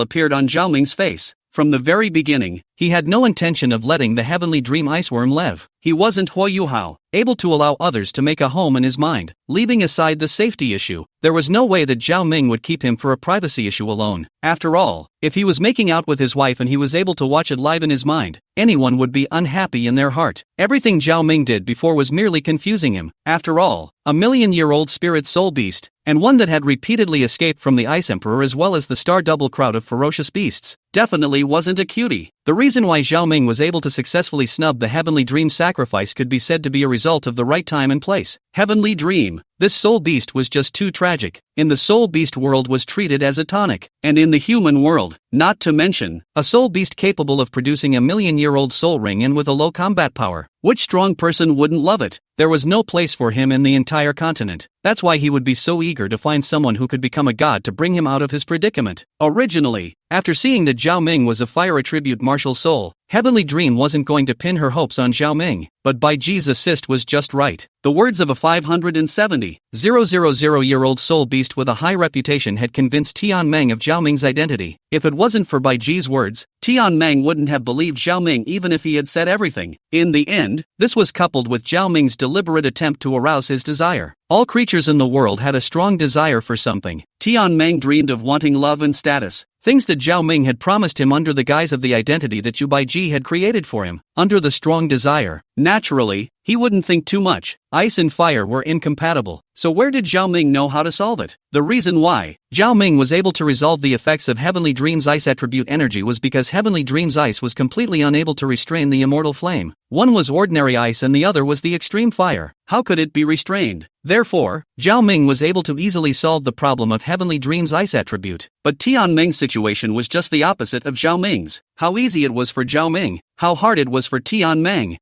[SPEAKER 1] appeared on Zhao Ming's face. From the very beginning, he had no intention of letting the Heavenly Dream Iceworm live. He wasn't Huo Yuhao, able to allow others to make a home in his mind. Leaving aside the safety issue, there was no way that Zhao Ming would keep him for a privacy issue alone. After all, if he was making out with his wife and he was able to watch it live in his mind, anyone would be unhappy in their heart. Everything Zhao Ming did before was merely confusing him. After all, a million-year-old spirit soul beast, and one that had repeatedly escaped from the Ice Emperor as well as the Star Double crowd of ferocious beasts, definitely wasn't a cutie. The reason why Zhao Ming was able to successfully snub the Heavenly Dream sacrifice could be said to be a result of the right time and place. Heavenly Dream, This soul beast was just too tragic. In the soul beast world was treated as a tonic, and in the human world, not to mention, a soul beast capable of producing a million-year-old soul ring and with a low combat power. Which strong person wouldn't love it? There was no place for him in the entire continent. That's why he would be so eager to find someone who could become a god to bring him out of his predicament. Originally, after seeing that Zhao Ming was a fire attribute martial soul, Heavenly Dream wasn't going to pin her hopes on Zhao Ming, but Bai Ji's assist was just right. The words of a 570,000-year-old soul beast with a high reputation had convinced Tian Meng of Zhao Ming's identity. If it wasn't for Bai Ji's words, Tian Meng wouldn't have believed Zhao Ming even if he had said everything. In the end, this was coupled with Zhao Ming's deliberate attempt to arouse his desire. All creatures in the world had a strong desire for something. Tian Meng dreamed of wanting love and status, things that Zhao Ming had promised him under the guise of the identity that Bai Ji had created for him. Under the strong desire, naturally, he wouldn't think too much. Ice and fire were incompatible. So where did Zhao Ming know how to solve it? The reason why Zhao Ming was able to resolve the effects of Heavenly Dream's ice attribute energy was because Heavenly Dream's ice was completely unable to restrain the immortal flame. One was ordinary ice and the other was the extreme fire. How could it be restrained? Therefore, Zhao Ming was able to easily solve the problem of Heavenly Dream's ice attribute. But Tian Ming's situation was just the opposite of Zhao Ming's. How easy it was for Zhao Ming, how hard it was for Tian Meng.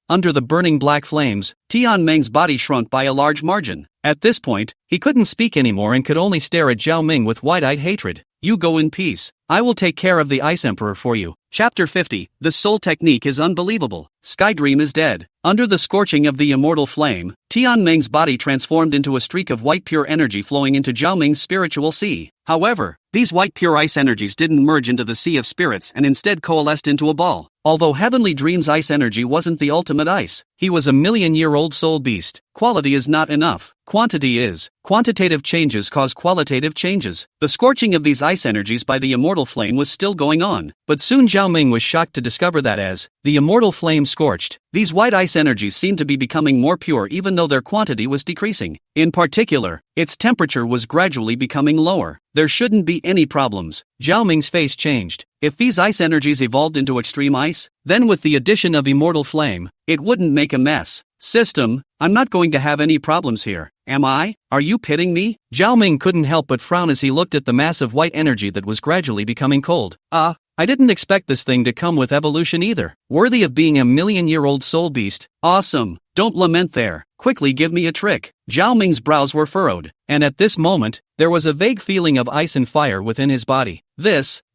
[SPEAKER 1] Under the burning black flames, Tian Meng's body shrunk by a large margin. At this point, he couldn't speak anymore and could only stare at Zhao Ming with wide-eyed hatred. You go in peace. I will take care of the Ice Emperor for you. Chapter 50. The soul technique is unbelievable. Sky Dream is dead. Under the scorching of the immortal flame, Tian Meng's body transformed into a streak of white pure energy flowing into Zhao Ming's spiritual sea. However, these white pure ice energies didn't merge into the sea of spirits and instead coalesced into a ball. Although Heavenly Dream's ice energy wasn't the ultimate ice, he was a million-year-old soul beast. Quality is not enough. Quantity is. Quantitative changes cause qualitative changes. The scorching of these ice energies by the immortal flame was still going on, but soon Zhao Ming was shocked to discover that as the immortal flame scorched, these white ice energies seemed to be becoming more pure even though their quantity was decreasing. In particular, its temperature was gradually becoming lower. There shouldn't be any problems. Zhao Ming's face changed. If these ice energies evolved into extreme ice, then with the addition of immortal flame, it wouldn't make a mess. System, I'm not going to have any problems here, am I? Are you pitying me? Zhao Ming couldn't help but frown as he looked at the mass of white energy that was gradually becoming cold. I didn't expect this thing to come with evolution either. Worthy of being a million-year-old soul beast. Awesome. Don't lament there. Quickly give me a trick. Zhao Ming's brows were furrowed, and at this moment, there was a vague feeling of ice and fire within his body.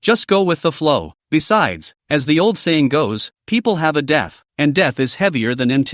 [SPEAKER 1] Just go with the flow. Besides, as the old saying goes, people have a death, and death is heavier than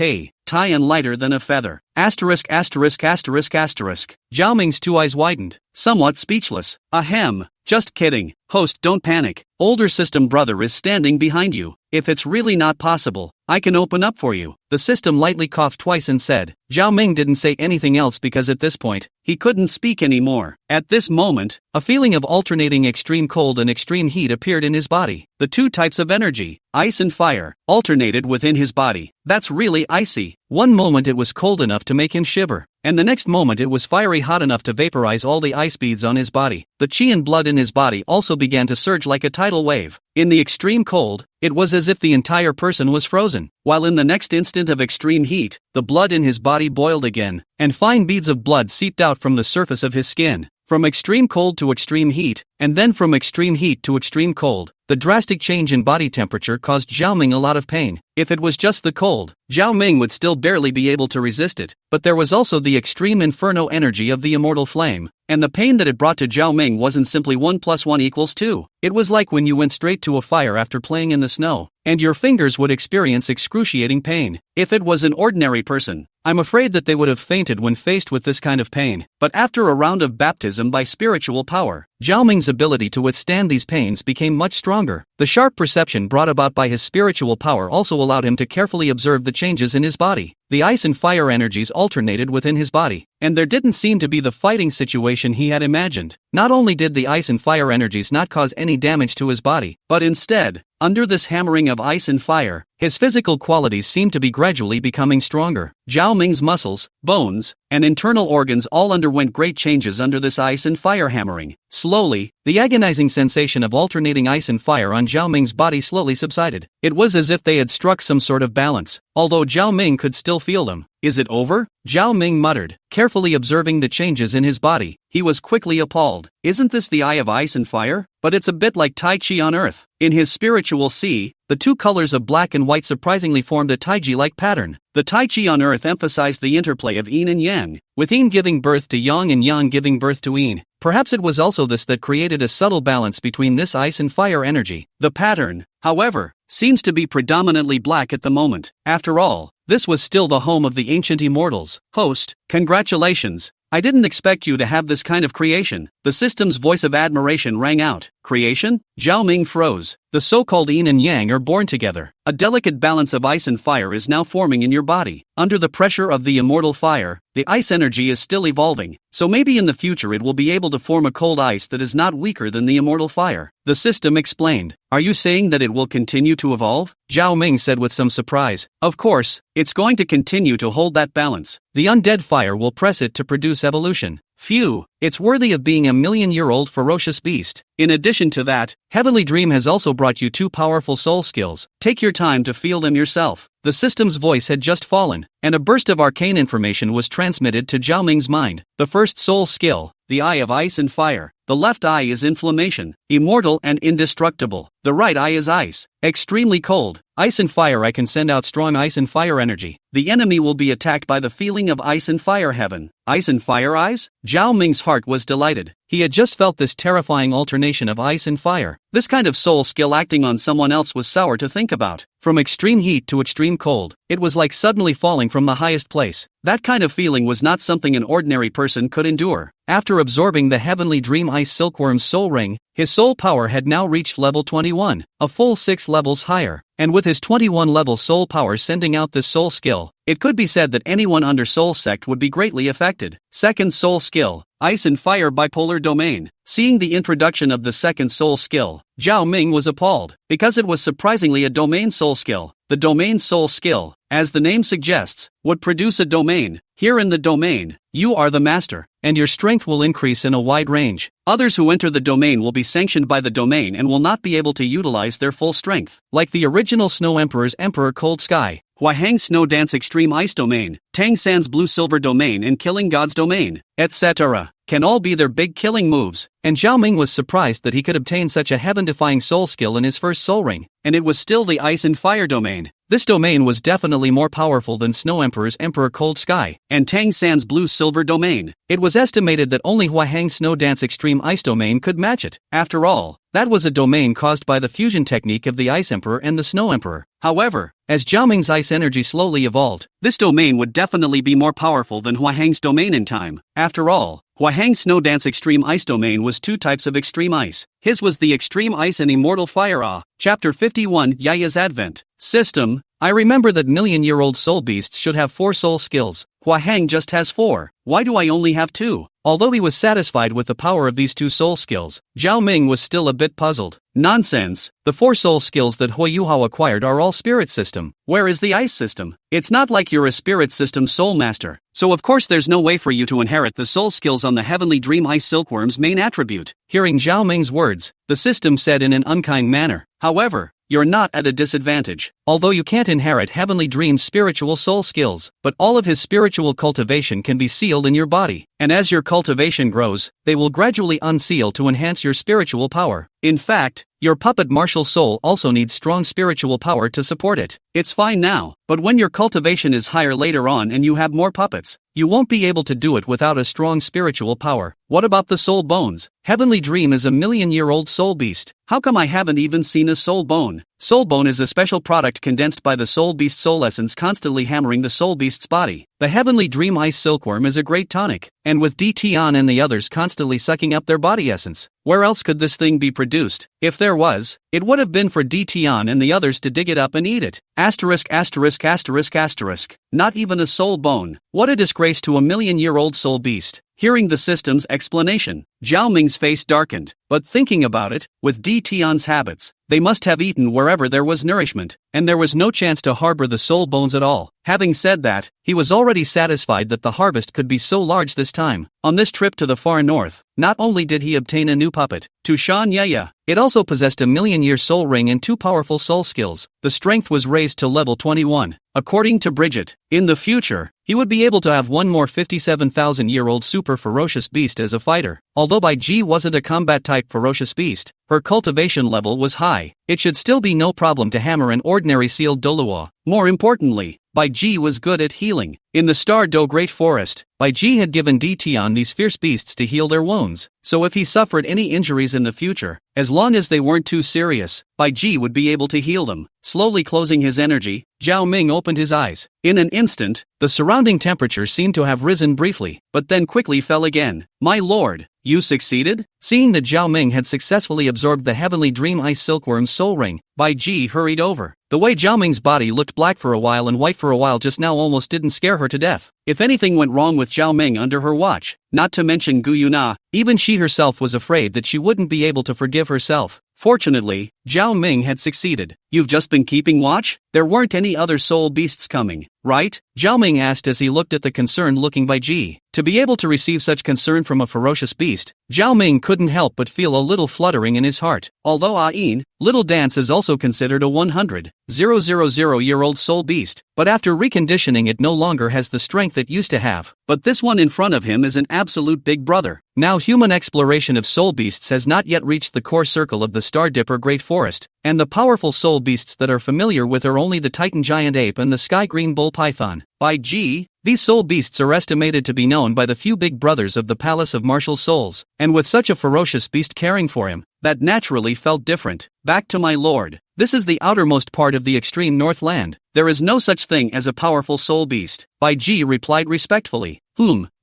[SPEAKER 1] tie and lighter than a feather. Asterisk. Zhao Ming's two eyes widened, somewhat speechless. Ahem. Just kidding. Host, don't panic. Older system brother is standing behind you. If it's really not possible, I can open up for you. The system lightly coughed twice and said. Zhao Ming didn't say anything else because at this point, he couldn't speak anymore. At this moment, a feeling of alternating extreme cold and extreme heat appeared in his body. The two types of energy, ice and fire, alternated within his body. That's really icy. One moment it was cold enough to make him shiver, and the next moment it was fiery hot enough to vaporize all the ice beads on his body. The qi and blood in his body also began to surge like a tidal wave. In the extreme cold, it was as if the entire person was frozen, while in the next instant of extreme heat, the blood in his body boiled again, and fine beads of blood seeped out from the surface of his skin. From extreme cold to extreme heat, and then from extreme heat to extreme cold, the drastic change in body temperature caused Zhao Ming a lot of pain. If it was just the cold, Zhao Ming would still barely be able to resist it, but there was also the extreme inferno energy of the immortal flame, and the pain that it brought to Zhao Ming wasn't simply 1 + 1 = 2. It was like when you went straight to a fire after playing in the snow, and your fingers would experience excruciating pain. If it was an ordinary person, I'm afraid that they would have fainted when faced with this kind of pain. But after a round of baptism by spiritual power, Zhao Ming's ability to withstand these pains became much stronger. The sharp perception brought about by his spiritual power also allowed him to carefully observe the changes in his body. The ice and fire energies alternated within his body, and there didn't seem to be the fighting situation he had imagined. Not only did the ice and fire energies not cause any damage to his body, but instead, under this hammering of ice and fire, his physical qualities seemed to be gradually becoming stronger. Zhao Ming's muscles, bones, and internal organs all underwent great changes under this ice and fire hammering. Slowly Slowly, the agonizing sensation of alternating ice and fire on Zhao Ming's body slowly subsided. It was as if they had struck some sort of balance, although Zhao Ming could still feel them. Is it over? Zhao Ming muttered, carefully observing the changes in his body. He was quickly appalled. Isn't this the eye of ice and fire? But it's a bit like Tai Chi on Earth. In his spiritual sea, the two colors of black and white surprisingly formed a Taiji-like pattern. The Tai Chi on Earth emphasized the interplay of yin and yang, with yin giving birth to yang and yang giving birth to yin. Perhaps it was also this that created a subtle balance between this ice and fire energy. The pattern, however, seems to be predominantly black at the moment. After all, this was still the home of the ancient immortals. Host, congratulations. I didn't expect you to have this kind of creation. The system's voice of admiration rang out. Creation? Zhao Ming froze. The so-called yin and yang are born together. A delicate balance of ice and fire is now forming in your body. Under the pressure of the immortal fire, the ice energy is still evolving, so maybe in the future it will be able to form a cold ice that is not weaker than the immortal fire. The system explained. Are you saying that it will continue to evolve? Zhao Ming said with some surprise. Of course, it's going to continue to hold that balance. The undead fire will press it to produce evolution. Phew, it's worthy of being a million-year-old ferocious beast. In addition to that, Heavenly Dream has also brought you two powerful soul skills. Take your time to feel them yourself. The system's voice had just fallen, and a burst of arcane information was transmitted to Zhao Ming's mind. The first soul skill, the eye of ice and fire. The left eye is inflammation, immortal and indestructible. The right eye is ice, extremely cold. Ice and fire. I can send out strong ice and fire energy. The enemy will be attacked by the feeling of ice and fire heaven. Ice and fire eyes? Zhao Ming's heart was delighted. He had just felt this terrifying alternation of ice and fire. This kind of soul skill acting on someone else was sour to think about. From extreme heat to extreme cold, it was like suddenly falling from the highest place. That kind of feeling was not something an ordinary person could endure. After absorbing the Heavenly Dream Ice Silkworm's soul ring, his soul power had now reached level 21, a full 6 levels higher. And with his 21-level soul power sending out this soul skill, it could be said that anyone under soul sect would be greatly affected. Second soul skill, ice and fire bipolar domain. Seeing the introduction of the second soul skill, Zhao Ming was appalled, because it was surprisingly a domain soul skill. The domain soul skill, as the name suggests, would produce a domain. Here in the domain, you are the master, and your strength will increase in a wide range. Others who enter the domain will be sanctioned by the domain and will not be able to utilize their full strength. Like the original Snow Emperor's Emperor Cold Sky, Huahang's Snow Dance Extreme Ice Domain, Tang San's Blue Silver Domain and Killing God's Domain, etc. can all be their big killing moves. And Zhao Ming was surprised that he could obtain such a heaven-defying soul skill in his first soul ring, and it was still the ice and fire domain. This domain was definitely more powerful than Snow Emperor's Emperor Cold Sky and Tang San's Blue Silver Domain. It was estimated that only Huahang's Snow Dance Extreme Ice Domain could match it. After all, that was a domain caused by the fusion technique of the Ice Emperor and the Snow Emperor. However, as Zhao Ming's ice energy slowly evolved, this domain would definitely be more powerful than Huahang's domain in time. After all, Huahang's Snow Dance Extreme Ice Domain was two types of extreme ice. His was the extreme ice and immortal fire. Chapter 51, Yaya's Advent. System. I remember that million-year-old soul beasts should have 4 soul skills. Huahang just has 4. Why do I only have 2? Although he was satisfied with the power of these 2 soul skills, Zhao Ming was still a bit puzzled. Nonsense. The 4 soul skills that Hui Yuhao acquired are all spirit system. Where is the ice system? It's not like you're a spirit system soul master, so of course there's no way for you to inherit the soul skills on the Heavenly Dream Ice Silkworm's main attribute. Hearing Zhao Ming's words, the system said in an unkind manner, however, you're not at a disadvantage. Although you can't inherit Heavenly Dream's spiritual soul skills, but all of his spiritual cultivation can be sealed in your body, and as your cultivation grows, they will gradually unseal to enhance your spiritual power. In fact, your puppet martial soul also needs strong spiritual power to support it. It's fine now, but when your cultivation is higher later on and you have more puppets, you won't be able to do it without a strong spiritual power. What about the soul bones? Heavenly Dream is a million-year-old soul beast. How come I haven't even seen a soul bone? Soul bone is a special product condensed by the soul beast soul essence constantly hammering the soul beast's body. The Heavenly Dream Ice Silkworm is a great tonic, and with DTon and the others constantly sucking up their body essence, where else could this thing be produced? If there was, it would have been for DTon and the others to dig it up and eat it. Asterisk asterisk asterisk asterisk. Not even a soul bone. What a disgrace to a million-year-old soul beast. Hearing the system's explanation, Zhao Ming's face darkened, but thinking about it, with DTon's habits, they must have eaten wherever there was nourishment. and there was no chance to harbor the soul bones at all. Having said that, he was already satisfied that the harvest could be so large this time. On this trip to the far north, not only did he obtain a new puppet, Tushan Yaya, it also possessed a million-year soul ring and two powerful soul skills. The strength was raised to level 21. According to Bridget, in the future, he would be able to have one more 57,000-year-old super ferocious beast as a fighter. Although Bai Ji wasn't a combat-type ferocious beast, her cultivation level was high. It should still be no problem to hammer an ordinary sealed Douluo. More importantly, Bai Ji was good at healing. In the Star Do Great Forest, Bai Ji had given Tian these fierce beasts to heal their wounds, so if he suffered any injuries in the future, as long as they weren't too serious, Bai Ji would be able to heal them. Slowly closing his energy, Zhao Ming opened his eyes. In an instant, the surrounding temperature seemed to have risen briefly, but then quickly fell again. "My lord, you succeeded?" Seeing that Zhao Ming had successfully absorbed the heavenly dream ice silkworm's soul ring, Bai Ji hurried over. The way Zhao Ming's body looked black for a while and white for a while just now almost didn't scare her to death. If anything went wrong with Zhao Ming under her watch, not to mention Gu Yuna, even she herself was afraid that she wouldn't be able to forgive herself. Fortunately, Zhao Ming had succeeded. "You've just been keeping watch? There weren't any other soul beasts coming, right?" Zhao Ming asked as he looked at the concerned-looking Bai Ji. To be able to receive such concern from a ferocious beast, Zhao Ming couldn't help but feel a little fluttering in his heart. Although Ain, Little Dance is also considered a 100,000-year-old soul beast, but after reconditioning it no longer has the strength it used to have. But this one in front of him is an absolute big brother. Now human exploration of soul beasts has not yet reached the core circle of the Star Dipper Great Forest, and the powerful soul beasts that are familiar with are only the Titan Giant Ape and the Sky Green Bull Python. Bai Ji, these soul beasts are estimated to be known by the few big brothers of the Palace of Martial Souls, and with such a ferocious beast caring for him, that naturally felt different. "Back to my lord. This is the outermost part of the extreme Northland. There is no such thing as a powerful soul beast." Bai Ji replied respectfully.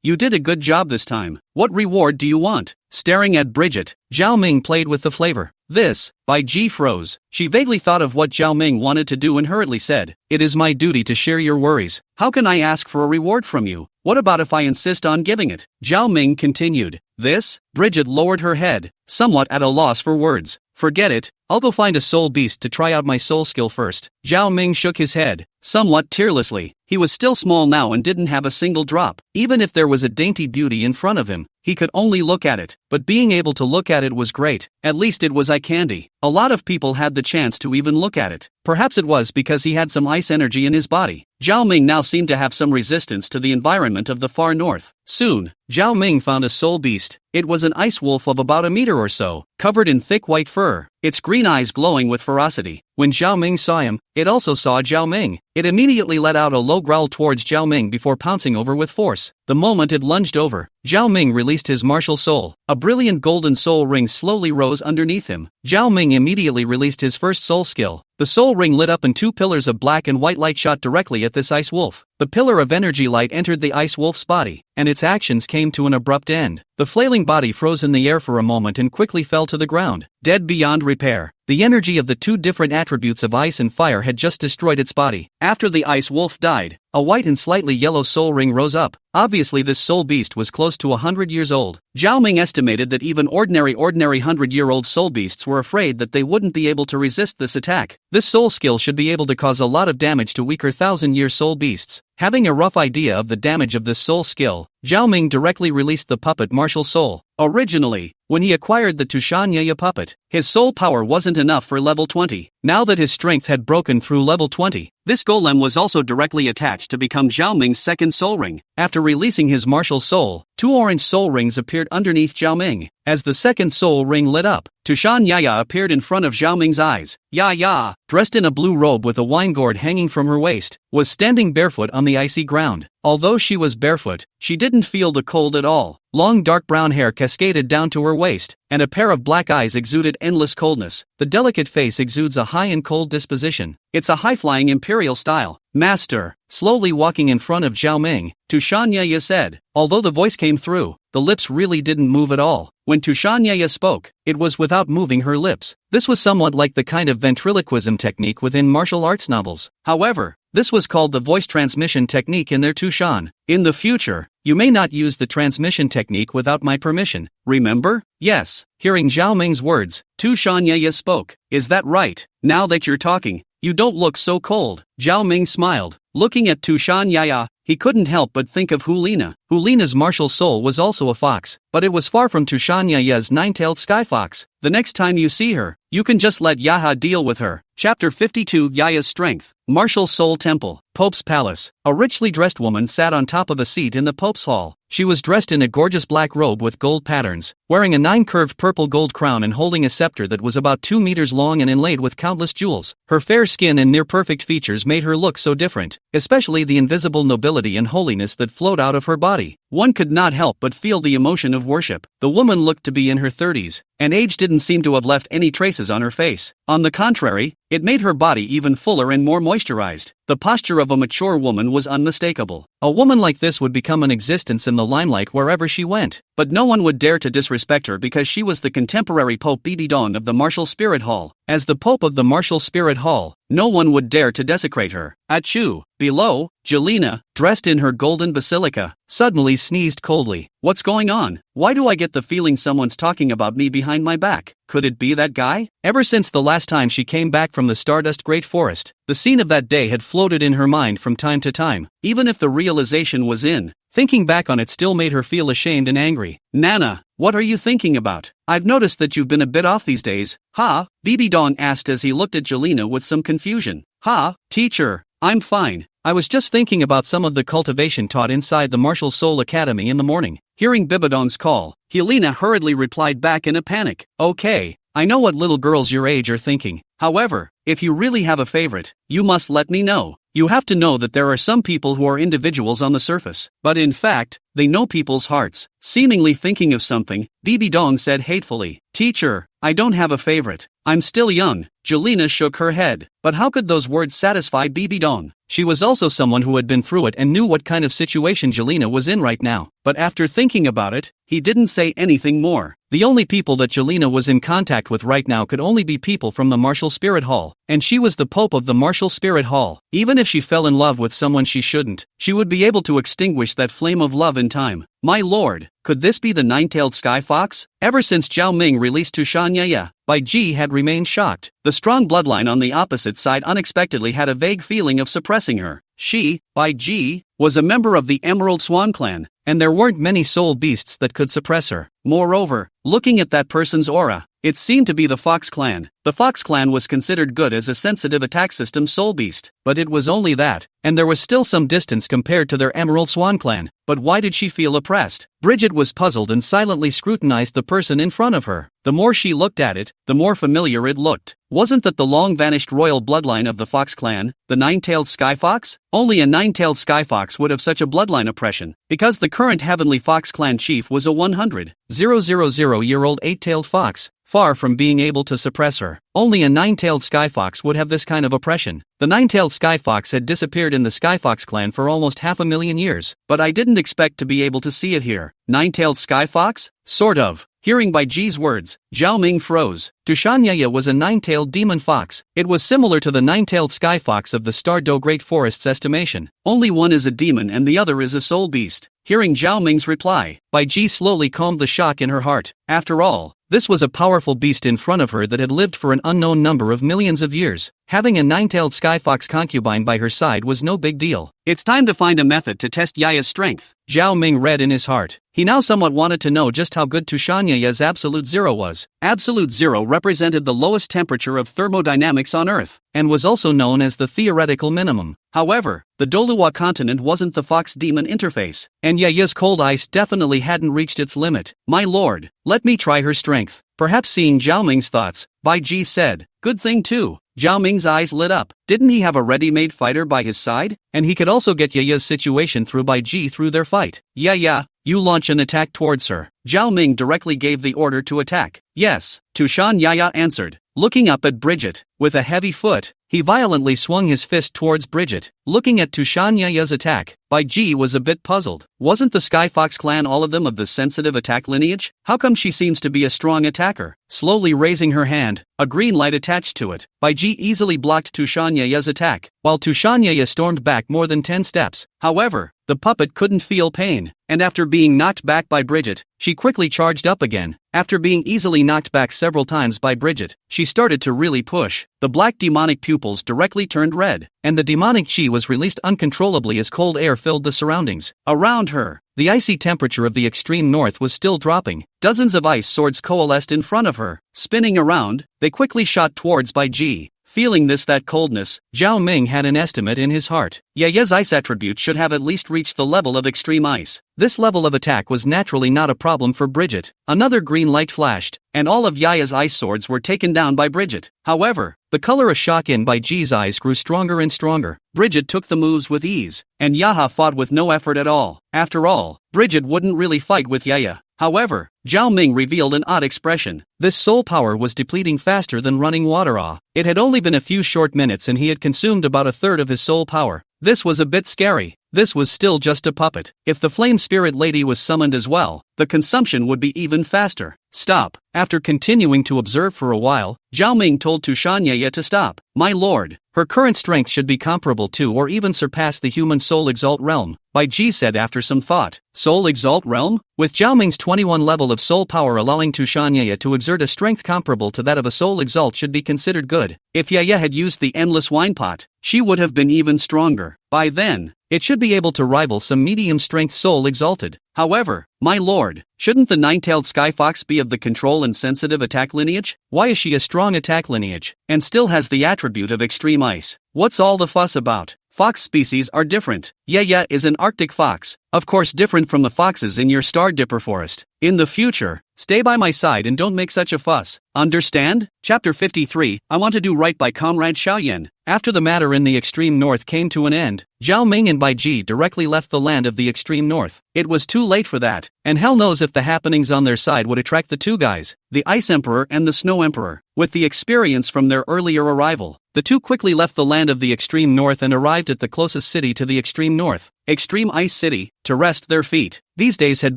[SPEAKER 1] You did a good job this time. What reward do you want?" Staring at Bridget, Zhao Ming played with the flavor. "This." Bai Ji froze. She vaguely thought of what Zhao Ming wanted to do and hurriedly said, "It is my duty to share your worries. How can I ask for a reward from you? What about if I insist on giving it?" Zhao Ming continued. "This?" Bridget lowered her head, somewhat at a loss for words. "Forget it, I'll go find a soul beast to try out my soul skill first." Zhao Ming shook his head, somewhat tearlessly. He was still small now and didn't have a single drop. Even if there was a dainty beauty in front of him, he could only look at it, but being able to look at it was great. At least it was eye candy. A lot of people had the chance to even look at it. Perhaps it was because he had some ice energy in his body. Zhao Ming now seemed to have some resistance to the environment of the far north. Soon, Zhao Ming found a soul beast. It was an ice wolf of about a meter or so, covered in thick white fur, its green eyes glowing with ferocity. When Zhao Ming saw him, it also saw Zhao Ming. It immediately let out a low growl towards Zhao Ming before pouncing over with force. The moment it lunged over, Zhao Ming released his martial soul. A brilliant golden soul ring slowly rose underneath him. Zhao Ming immediately released his first soul skill. The soul ring lit up and two pillars of black and white light shot directly at this ice wolf. The pillar of energy light entered the ice wolf's body, and its actions came to an abrupt end. The flailing body froze in the air for a moment and quickly fell to the ground, dead beyond repair. The energy of the two different attributes of ice and fire had just destroyed its body. After the ice wolf died, a white and slightly yellow soul ring rose up. Obviously this soul beast was close to 100 years old. Zhao Ming estimated that even ordinary 100-year-old soul beasts were afraid that they wouldn't be able to resist this attack. This soul skill should be able to cause a lot of damage to weaker 1,000-year soul beasts. Having a rough idea of the damage of this soul skill, Zhao Ming directly released the puppet Martial Soul. Originally, when he acquired the Tushan Yaya puppet, his soul power wasn't enough for level 20. Now that his strength had broken through level 20, this golem was also directly attached to become Zhao Ming's second soul ring. After releasing his martial soul, two orange soul rings appeared underneath Zhao Ming. As the second soul ring lit up, Tushan Yaya appeared in front of Zhao Ming's eyes. Yaya, dressed in a blue robe with a wine gourd hanging from her waist, was standing barefoot on the icy ground. Although she was barefoot, she didn't feel the cold at all. Long dark brown hair cascaded down to her waist, and a pair of black eyes exuded endless coldness. The delicate face exudes a high and cold disposition. It's a high-flying imperial style. "Master," slowly walking in front of Zhao Ming, Tushan Yaya said. Although the voice came through, the lips really didn't move at all. When Tushan Yaya spoke, it was without moving her lips. This was somewhat like the kind of ventriloquism technique within martial arts novels. However, this was called the voice transmission technique in their Tushan. "In the future, you may not use the transmission technique without my permission, remember?" "Yes." Hearing Zhao Ming's words, Tushan Yaya spoke. "Is that right? Now that you're talking, you don't look so cold. Zhao Ming smiled. Looking at Tushan Yaya, he couldn't help but think of Hulina. Hulina's martial soul was also a fox, but it was far from Tushan Yaya's nine-tailed sky fox. The next time you see her, you can just let Yaha deal with her. Chapter 52 Yaya's Strength. Martial Soul Temple. Pope's Palace. A richly dressed woman sat on top of a seat in the Pope's hall. She was dressed in a gorgeous black robe with gold patterns, wearing a 9-curved purple gold crown and holding a scepter that was about 2 meters long and inlaid with countless jewels. Her fair skin and near-perfect features made her look so different, especially the invisible nobility and holiness that flowed out of her body. One could not help but feel the emotion of worship. The woman looked to be in her 30s, and age didn't seem to have left any traces on her face. On the contrary, it made her body even fuller and more moisturized. The posture of a mature woman was unmistakable. A woman like this would become an existence in the limelight wherever she went, but no one would dare to disrespect her because she was the contemporary Pope Bididong of the Martial Spirit Hall. As the Pope of the Martial Spirit Hall, no one would dare to desecrate her. Achoo! Below, Jelena, dressed in her golden basilica, suddenly sneezed coldly. What's going on? Why do I get the feeling someone's talking about me behind my back? Could it be that guy? Ever since the last time she came back from the Stardust Great Forest, the scene of that day had floated in her mind from time to time. Even if the realization was in, thinking back on it still made her feel ashamed and angry. Nana, what are you thinking about? I've noticed that you've been a bit off these days. Ha? Bibidong asked as he looked at Jelena with some confusion. Ha? Teacher, I'm fine. I was just thinking about some of the cultivation taught inside the Martial Soul Academy in the morning. Hearing Bibidong's call, Helena hurriedly replied back in a panic. Okay, I know what little girls your age are thinking. However, if you really have a favorite, you must let me know. You have to know that there are some people who are individuals on the surface, but in fact, they know people's hearts. Seemingly thinking of something, Bibidong said hatefully. Teacher, I don't have a favorite. I'm still young. Jelena shook her head. But how could those words satisfy Bibidong? She was also someone who had been through it and knew what kind of situation Jelena was in right now. But after thinking about it, he didn't say anything more. The only people that Jelena was in contact with right now could only be people from the Martial Spirit Hall, and she was the Pope of the Martial Spirit Hall. Even if she fell in love with someone she shouldn't, she would be able to extinguish that flame of love in time. My lord, could this be the nine-tailed sky fox? Ever since Zhao Ming released Tushan Yaya, Bai Ji had remained shocked. The strong bloodline on the opposite side unexpectedly had a vague feeling of suppressing her. She, Bai Ji, was a member of the Emerald Swan clan, and there weren't many soul beasts that could suppress her. Moreover, looking at that person's aura, it seemed to be the Fox clan. The Fox clan was considered good as a sensitive attack system soul beast, but it was only that, and there was still some distance compared to their Emerald Swan clan. But why did she feel oppressed? Bridget was puzzled and silently scrutinized the person in front of her. The more she looked at it, the more familiar it looked. Wasn't that the long-vanished royal bloodline of the Fox clan, the nine-tailed sky fox? Only a nine-tailed sky fox would have such a bloodline oppression, because the current Heavenly Fox clan chief was a 100,000-year-old eight-tailed fox. Far from being able to suppress her, only a nine-tailed sky fox would have this kind of oppression. The nine-tailed sky fox had disappeared in the Sky Fox clan for almost 500,000 years, but I didn't expect to be able to see it here. Nine-tailed sky fox? Sort of. Hearing Bai Ji's words, Zhao Ming froze. Tushan Yaya was a nine-tailed demon fox. It was similar to the nine-tailed sky fox of the Stardo Great Forest's estimation. Only one is a demon and the other is a soul beast. Hearing Zhao Ming's reply, Bai Ji slowly calmed the shock in her heart. After all, this was a powerful beast in front of her that had lived for an unknown number of millions of years. Having a nine-tailed sky fox concubine by her side was no big deal. It's time to find a method to test Yaya's strength. Zhao Ming read in his heart. He now somewhat wanted to know just how good Tushan Yaya's Absolute Zero was. Absolute Zero represented the lowest temperature of thermodynamics on Earth, and was also known as the theoretical minimum. However, the Douluo continent wasn't the fox demon interface, and Yaya's cold ice definitely hadn't reached its limit. My lord, let me try her strength. Perhaps seeing Zhao Ming's thoughts, Bai Ji said, good thing too. Zhao Ming's eyes lit up. Didn't he have a ready-made fighter by his side? And he could also get Yaya's situation through Bai Ji through their fight. Yeah, you launch an attack towards her. Zhao Ming directly gave the order to attack. Yes, Tushan Yaya answered. Looking up at Bridget, with a heavy foot, he violently swung his fist towards Bridget. Looking at Tushan Yaya's attack, Bai Ji was a bit puzzled. Wasn't the Sky Fox clan all of them of the sensitive attack lineage? How come she seems to be a strong attacker? Slowly raising her hand, a green light attached to it, Bai Ji easily blocked Tushan Yaya's attack, while Tushan Yaya stormed back more than 10 steps. However, the puppet couldn't feel pain, and after being knocked back by Bridget, she quickly charged up again. After being easily knocked back several times by Bridget, she started to really push. The black demonic pupils directly turned red, and the demonic chi was released uncontrollably as cold air filled the surroundings. Around her, the icy temperature of the extreme north was still dropping. Dozens of ice swords coalesced in front of her. Spinning around, they quickly shot towards Bai Ji. Feeling that coldness, Zhao Ming had an estimate in his heart. Yaya's ice attribute should have at least reached the level of extreme ice. This level of attack was naturally not a problem for Bridget. Another green light flashed, and all of Yaya's ice swords were taken down by Bridget. However, the color of shock in Bai Ji's eyes grew stronger and stronger. Bridget took the moves with ease, and Yaha fought with no effort at all. After all, Bridget wouldn't really fight with Yaya. However, Zhao Ming revealed an odd expression. This soul power was depleting faster than running water. It had only been a few short minutes and he had consumed about a third of his soul power. This was a bit scary. This was still just a puppet. If the flame spirit lady was summoned as well, the consumption would be even faster. Stop. After continuing to observe for a while, Zhao Ming told Tushanyaya to stop. My lord, her current strength should be comparable to or even surpass the human soul exalt realm, Bai Ji said after some thought. Soul exalt realm? With Zhao Ming's 21 level of soul power allowing Tushanyaya to exert a strength comparable to that of a soul exalt should be considered good. If Yaya had used the endless wine pot, she would have been even stronger. By then, it should be able to rival some medium-strength soul exalted. However, my lord, shouldn't the nine-tailed sky fox be of the control and sensitive attack lineage? Why is she a strong attack lineage, and still has the attribute of extreme ice? What's all the fuss about? Fox species are different. Yaya is an Arctic fox, of course different from the foxes in your Star Dipper forest. In the future, stay by my side and don't make such a fuss. Understand? Chapter 53, I want to do right by Comrade Xiaoyan. After the matter in the extreme north came to an end, Zhao Ming and Bai Ji directly left the land of the extreme north. It was too late for that, and hell knows if the happenings on their side would attract the two guys, the Ice Emperor and the Snow Emperor. With the experience from their earlier arrival, the two quickly left the land of the extreme north and arrived at the closest city to the extreme north, Extreme Ice City, to rest their feet. These days had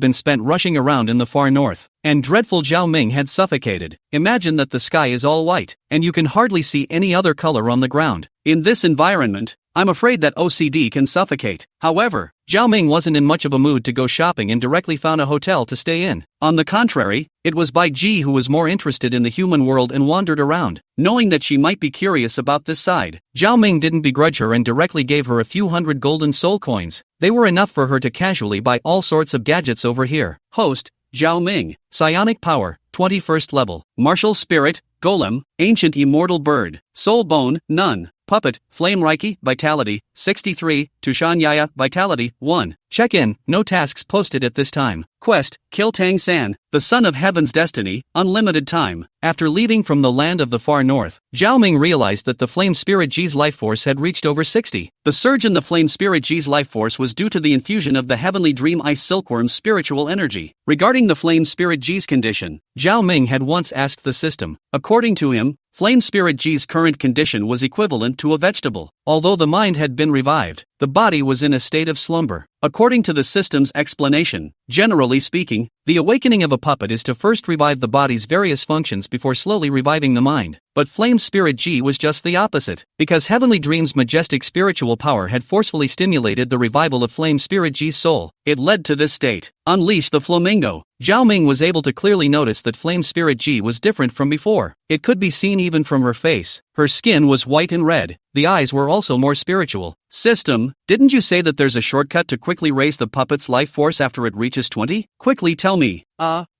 [SPEAKER 1] been spent rushing around in the far north, and dreadful Zhao Ming had suffocated. Imagine that the sky is all white, and you can hardly see any other color on the ground. In this environment, I'm afraid that OCD can suffocate. However, Zhao Ming wasn't in much of a mood to go shopping and directly found a hotel to stay in. On the contrary, it was Bai Ji who was more interested in the human world and wandered around. Knowing that she might be curious about this side, Zhao Ming didn't begrudge her and directly gave her a few hundred golden soul coins. They were enough for her to casually buy all sorts of gadgets over here. Host, Zhao Ming, Psionic Power, 21st level, Martial Spirit, Golem, Ancient Immortal Bird, Soul Bone, None, Puppet, Flame Reiki, Vitality, 63, Tushanyaya, Vitality, 1. Check-in, no tasks posted at this time. Quest, Kill Tang San, the Son of Heaven's Destiny, unlimited time. After leaving from the land of the far north, Zhao Ming realized that the Flame Spirit G's life force had reached over 60. The surge in the Flame Spirit G's life force was due to the infusion of the Heavenly Dream Ice Silkworm's spiritual energy. Regarding the Flame Spirit G's condition, Zhao Ming had once asked the system. According to him, Flame Spirit G's current condition was equivalent to a vegetable. Although the mind had been revived, the body was in a state of slumber. According to the system's explanation, generally speaking, the awakening of a puppet is to first revive the body's various functions before slowly reviving the mind. But Flame Spirit G was just the opposite. Because Heavenly Dream's majestic spiritual power had forcefully stimulated the revival of Flame Spirit G's soul, it led to this state. Unleash the Flamingo. Zhao Ming was able to clearly notice that Flame Spirit G was different from before. It could be seen even from her face. Her skin was white and red. The eyes were also more spiritual. System, didn't you say that there's a shortcut to quickly raise the puppet's life force after it reaches 20? Quickly tell me.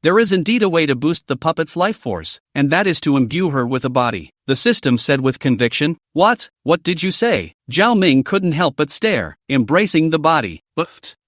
[SPEAKER 1] There is indeed a way to boost the puppet's life force, and that is to imbue her with a body. The system said with conviction. What? What did you say? Zhao Ming couldn't help but stare. Embracing the body.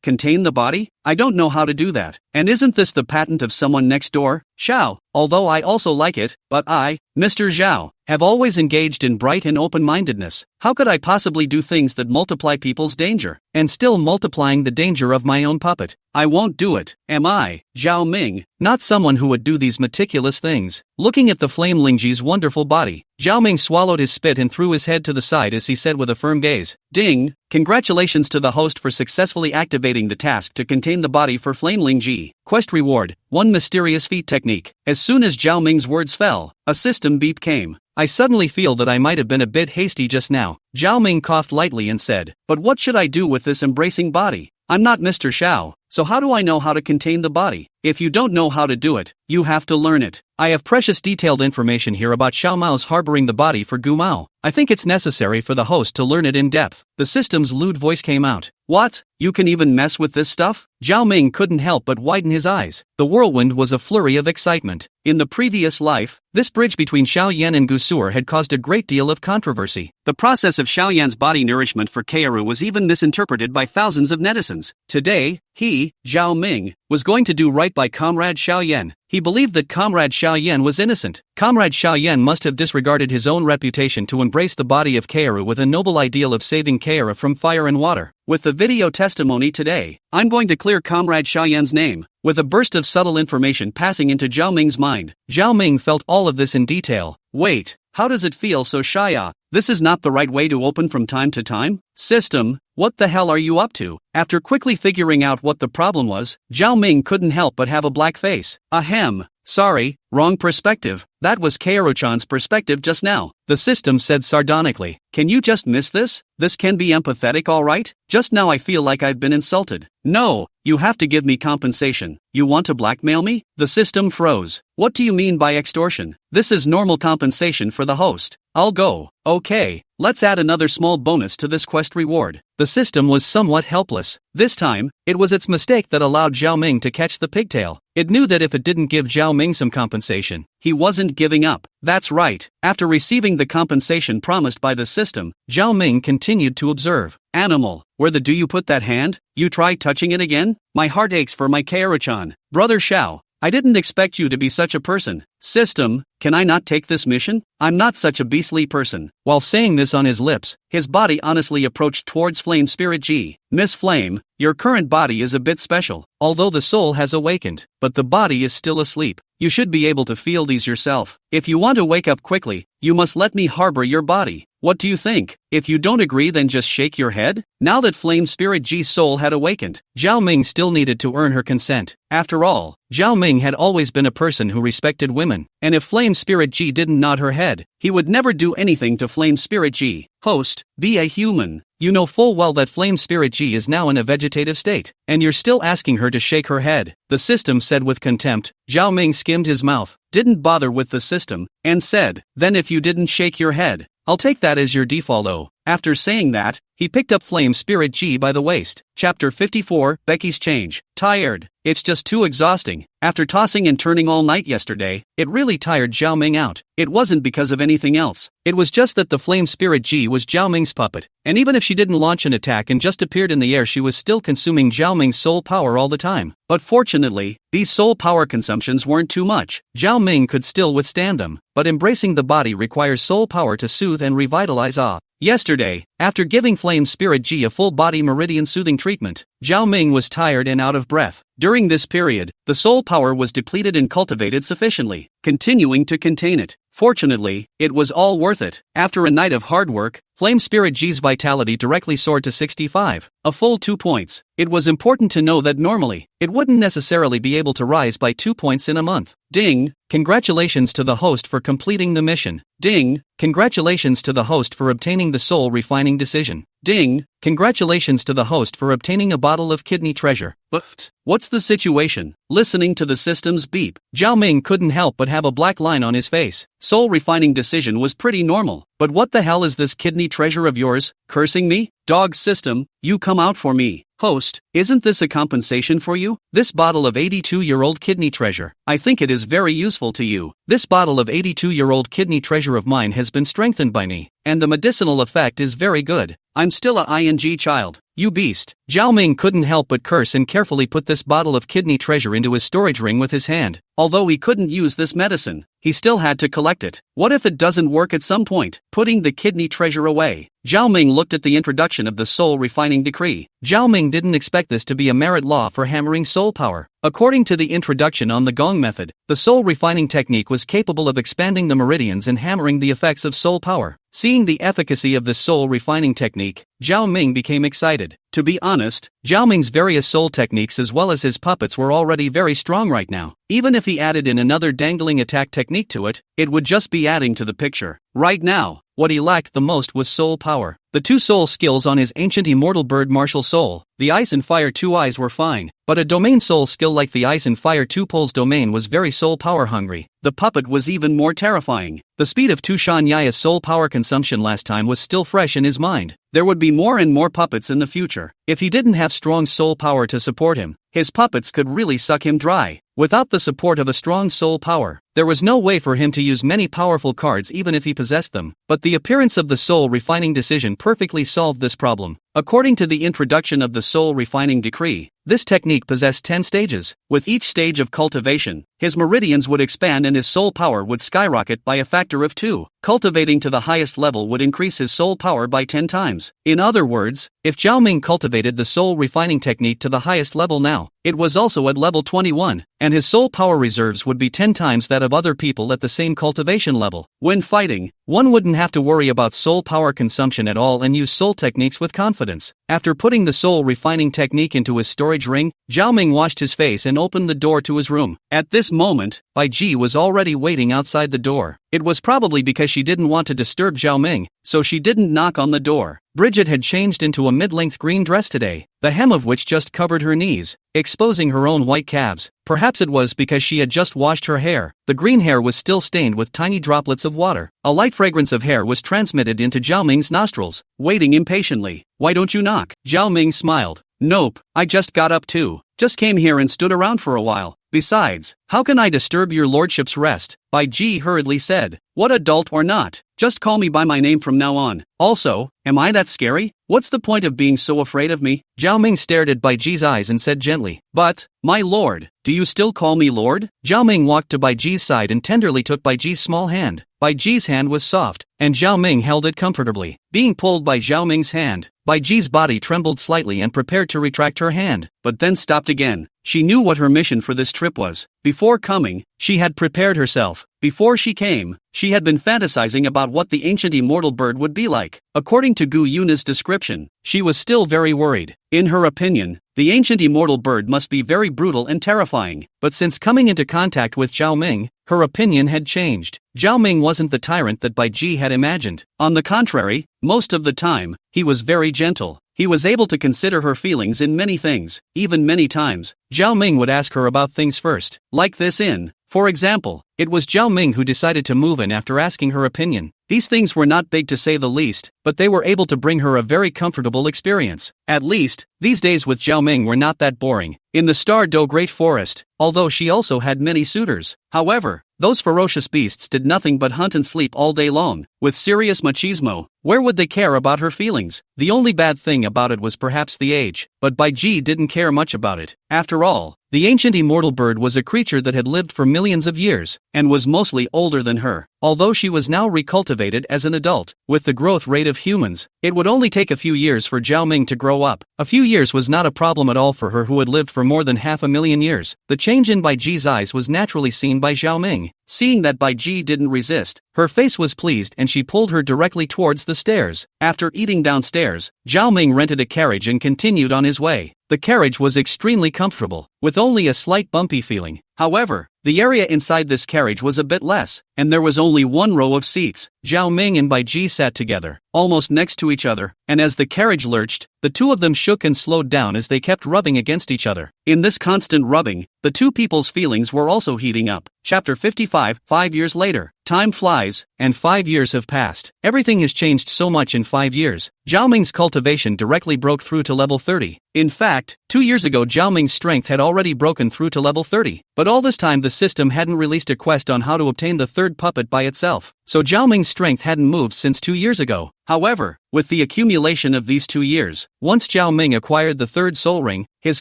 [SPEAKER 1] Contain the body? I don't know how to do that. And isn't this the patent of someone next door? Xiao, although I also like it, but I, Mr. Zhao, have always engaged in bright and open-mindedness. How could I possibly do things that multiply people's danger, and still multiplying the danger of my own puppet? I won't do it, am I, Zhao Ming? Not someone who would do these meticulous things. Looking at the Flame Lingji's wonderful body, Zhao Ming swallowed his spit and threw his head to the side as he said with a firm gaze, Ding! Congratulations to the host for successfully activating the task to contain the body for Flame Lingji. Quest reward, 1 mysterious feat technique. As soon as Zhao Ming's words fell, a system beep came. I suddenly feel that I might have been a bit hasty just now. Zhao Ming coughed lightly and said, but what should I do with this embracing body? I'm not Mr. Xiao, So how do I know how to contain the body? If you don't know how to do it, you have to learn it. I have precious detailed information here about Xiao Mao's harboring the body for Gu Mao. I think it's necessary for the host to learn it in depth. The system's lewd voice came out. What? You can even mess with this stuff? Zhao Ming couldn't help but widen his eyes. The whirlwind was a flurry of excitement. In the previous life, this bridge between Xiao Yan and Gu Su'er had caused a great deal of controversy. The process of Xiao Yan's body nourishment for Kaoru was even misinterpreted by thousands of netizens. Today, he, Zhao Ming, was going to do right by Comrade Xiao Yan. He believed that Comrade Xiao Yan was innocent. Comrade Xiao Yan must have disregarded his own reputation to embrace the body of Kaoru with a noble ideal of saving Kaoru from fire and water. With the video testimony today, I'm going to clear Comrade Xiao Yan's name. With a burst of subtle information passing into Zhao Ming's mind, Zhao Ming felt all of this in detail. Wait, how does it feel so Shia? This is not the right way to open from time to time? System, what the hell are you up to? After quickly figuring out what the problem was, Zhao Ming couldn't help but have a black face. Ahem. Sorry, wrong perspective. That was Kaoru-chan's perspective just now. The system said sardonically. Can you just miss this? This can be empathetic, alright? Just now I feel like I've been insulted. No, you have to give me compensation. You want to blackmail me? The system froze. What do you mean by extortion? This is normal compensation for the host. I'll go. Okay, let's add another small bonus to this quest reward. The system was somewhat helpless. This time, it was its mistake that allowed Zhao Ming to catch the pigtail. It knew that if it didn't give Zhao Ming some compensation, he wasn't giving up. That's right. After receiving the compensation promised by the system, Zhao Ming continued to observe. Animal, where the do you put that hand? You try touching it again? My heart aches for my Kaoru-chan. Brother Xiao, I didn't expect you to be such a person. System, can I not take this mission? I'm not such a beastly person. While saying this on his lips, his body honestly approached towards Flame Spirit G. Miss Flame, your current body is a bit special, although the soul has awakened, but the body is still asleep. You should be able to feel these yourself. If you want to wake up quickly, you must let me harbor your body. What do you think? If you don't agree, then just shake your head? Now that Flame Spirit G's soul had awakened, Zhao Ming still needed to earn her consent. After all, Zhao Ming had always been a person who respected women, and if Flame Spirit G didn't nod her head, he would never do anything to Flame Spirit G. Host, be a human. You know full well that Flame Spirit G is now in a vegetative state, and you're still asking her to shake her head. The system said with contempt. Zhao Ming skimmed his mouth, didn't bother with the system, and said, then if you didn't shake your head, I'll take that as your default. After saying that, he picked up Flame Spirit G by the waist. Chapter 54, Becky's Change. Tired. It's just too exhausting. After tossing and turning all night yesterday, it really tired Zhao Ming out. It wasn't because of anything else. It was just that the Flame Spirit G was Zhao Ming's puppet, and even if she didn't launch an attack and just appeared in the air, she was still consuming Zhao Ming's soul power all the time. But fortunately, these soul power consumptions weren't too much. Zhao Ming could still withstand them, but embracing the body requires soul power to soothe and revitalize. Yesterday, after giving Flame Spirit G a full-body meridian soothing treatment, Zhao Ming was tired and out of breath. During this period, the soul power was depleted and cultivated sufficiently, continuing to contain it. Fortunately, it was all worth it. After a night of hard work, Flame Spirit G's vitality directly soared to 65, a full 2 points. It was important to know that normally, it wouldn't necessarily be able to rise by 2 points in a month. Ding! Congratulations to the host for completing the mission. Ding! Congratulations to the host for obtaining the soul refining decision. Ding! Congratulations to the host for obtaining a bottle of kidney treasure. But what's the situation? Listening to the system's beep, Zhao Ming couldn't help but have a black line on his face. Soul refining decision was pretty normal, but what the hell is this kidney treasure of yours? Cursing me? Dog system, you come out for me. Host, isn't this a compensation for you? This bottle of 82-year-old kidney treasure, I think it is very useful to you. This bottle of 82-year-old kidney treasure of mine has been strengthened by me, and the medicinal effect is very good. I'm still a ING child. You beast. Zhao Ming couldn't help but curse and carefully put this bottle of kidney treasure into his storage ring with his hand. Although he couldn't use this medicine, he still had to collect it. What if it doesn't work at some point? Putting the kidney treasure away, Zhao Ming looked at the introduction of the soul refining decree. Zhao Ming didn't expect this to be a merit law for hammering soul power. According to the introduction on the gong method, the soul refining technique was capable of expanding the meridians and hammering the effects of soul power. Seeing the efficacy of this soul refining technique, Zhao Ming became excited. To be honest, Zhao Ming's various soul techniques as well as his puppets were already very strong right now. Even if he added in another dangling attack technique to it, it would just be adding to the picture. Right now, what he lacked the most was soul power. The two soul skills on his ancient immortal bird martial soul, the Ice and Fire 2 eyes were fine, but a domain soul skill like the Ice and Fire 2 pole's domain was very soul power hungry. The puppet was even more terrifying. The speed of Tushan Yaya's soul power consumption last time was still fresh in his mind. There would be more and more puppets in the future. If he didn't have strong soul power to support him, his puppets could really suck him dry. Without the support of a strong soul power, there was no way for him to use many powerful cards even if he possessed them. But the appearance of the soul refining decision perfectly solved this problem. According to the introduction of the soul refining decree, this technique possessed 10 stages. With each stage of cultivation, his meridians would expand and his soul power would skyrocket by a factor of 2. Cultivating to the highest level would increase his soul power by 10 times. In other words, if Zhao Ming cultivated the soul refining technique to the highest level now, it was also at level 21, and his soul power reserves would be 10 times that of other people at the same cultivation level. When fighting, one wouldn't have to worry about soul power consumption at all and use soul techniques with confidence. After putting the soul refining technique into his storage ring, Zhao Ming washed his face and opened the door to his room. At this moment, Bai Ji was already waiting outside the door. It was probably because she didn't want to disturb Zhao Ming, so she didn't knock on the door. Bridget had changed into a mid-length green dress today, the hem of which just covered her knees, exposing her own white calves. Perhaps it was because she had just washed her hair. The green hair was still stained with tiny droplets of water. A light fragrance of hair was transmitted into Zhao Ming's nostrils, waiting impatiently. "Why don't you knock?" Zhao Ming smiled. "Nope, I just got up too. Just came here and stood around for a while. Besides, how can I disturb your lordship's rest?" Bai Ji hurriedly said. "What, adult or not? Just call me by my name from now on. Also, am I that scary? What's the point of being so afraid of me?" Zhao Ming stared at Bai Ji's eyes and said gently, "But, my lord, do you still call me lord?" Zhao Ming walked to Bai Ji's side and tenderly took Bai Ji's small hand. Bai Ji's hand was soft, and Zhao Ming held it comfortably. Being pulled by Zhao Ming's hand, Bai Ji's body trembled slightly and prepared to retract her hand, but then stopped again. She knew what her mission for this trip was. Before coming, she had prepared herself. Before she came, she had been fantasizing about what the ancient immortal bird would be like. According to Gu Yuna's description, she was still very worried. In her opinion, the ancient immortal bird must be very brutal and terrifying. But since coming into contact with Zhao Ming, her opinion had changed. Zhao Ming wasn't the tyrant that Bai Ji had imagined. On the contrary, most of the time, he was very gentle. He was able to consider her feelings in many things. Even many times, Zhao Ming would ask her about things first. Like this inn. For example, it was Zhao Ming who decided to move in after asking her opinion. These things were not big to say the least, but they were able to bring her a very comfortable experience. At least, these days with Zhao Ming were not that boring. In the Star Do Great Forest, although she also had many suitors. However, those ferocious beasts did nothing but hunt and sleep all day long. With serious machismo, where would they care about her feelings? The only bad thing about it was perhaps the age, but Bai Ji didn't care much about it. After all, the ancient immortal bird was a creature that had lived for millions of years, and was mostly older than her. Although she was now recultivated as an adult, with the growth rate of humans, it would only take a few years for Zhao Ming to grow up. A few years was not a problem at all for her who had lived for more than 500,000 years. The change in Bai Ji's eyes was naturally seen by Zhao Ming. Seeing that Bai Ji didn't resist, her face was pleased and she pulled her directly towards the stairs. After eating downstairs, Zhao Ming rented a carriage and continued on his way. The carriage was extremely comfortable, with only a slight bumpy feeling. However, the area inside this carriage was a bit less, and there was only one row of seats. Zhao Ming and Bai Ji sat together, almost next to each other, and as the carriage lurched, the two of them shook and slowed down as they kept rubbing against each other. In this constant rubbing, the two people's feelings were also heating up. Chapter 55, 5 years later. Time flies, and 5 years have passed. Everything has changed so much in 5 years. Zhao Ming's cultivation directly broke through to level 30. In fact, 2 years ago Zhao Ming's strength had already broken through to level 30. But all this time the system hadn't released a quest on how to obtain the third puppet by itself. So Zhao Ming's strength hadn't moved since 2 years ago. However, with the accumulation of these 2 years, once Zhao Ming acquired the third soul ring, his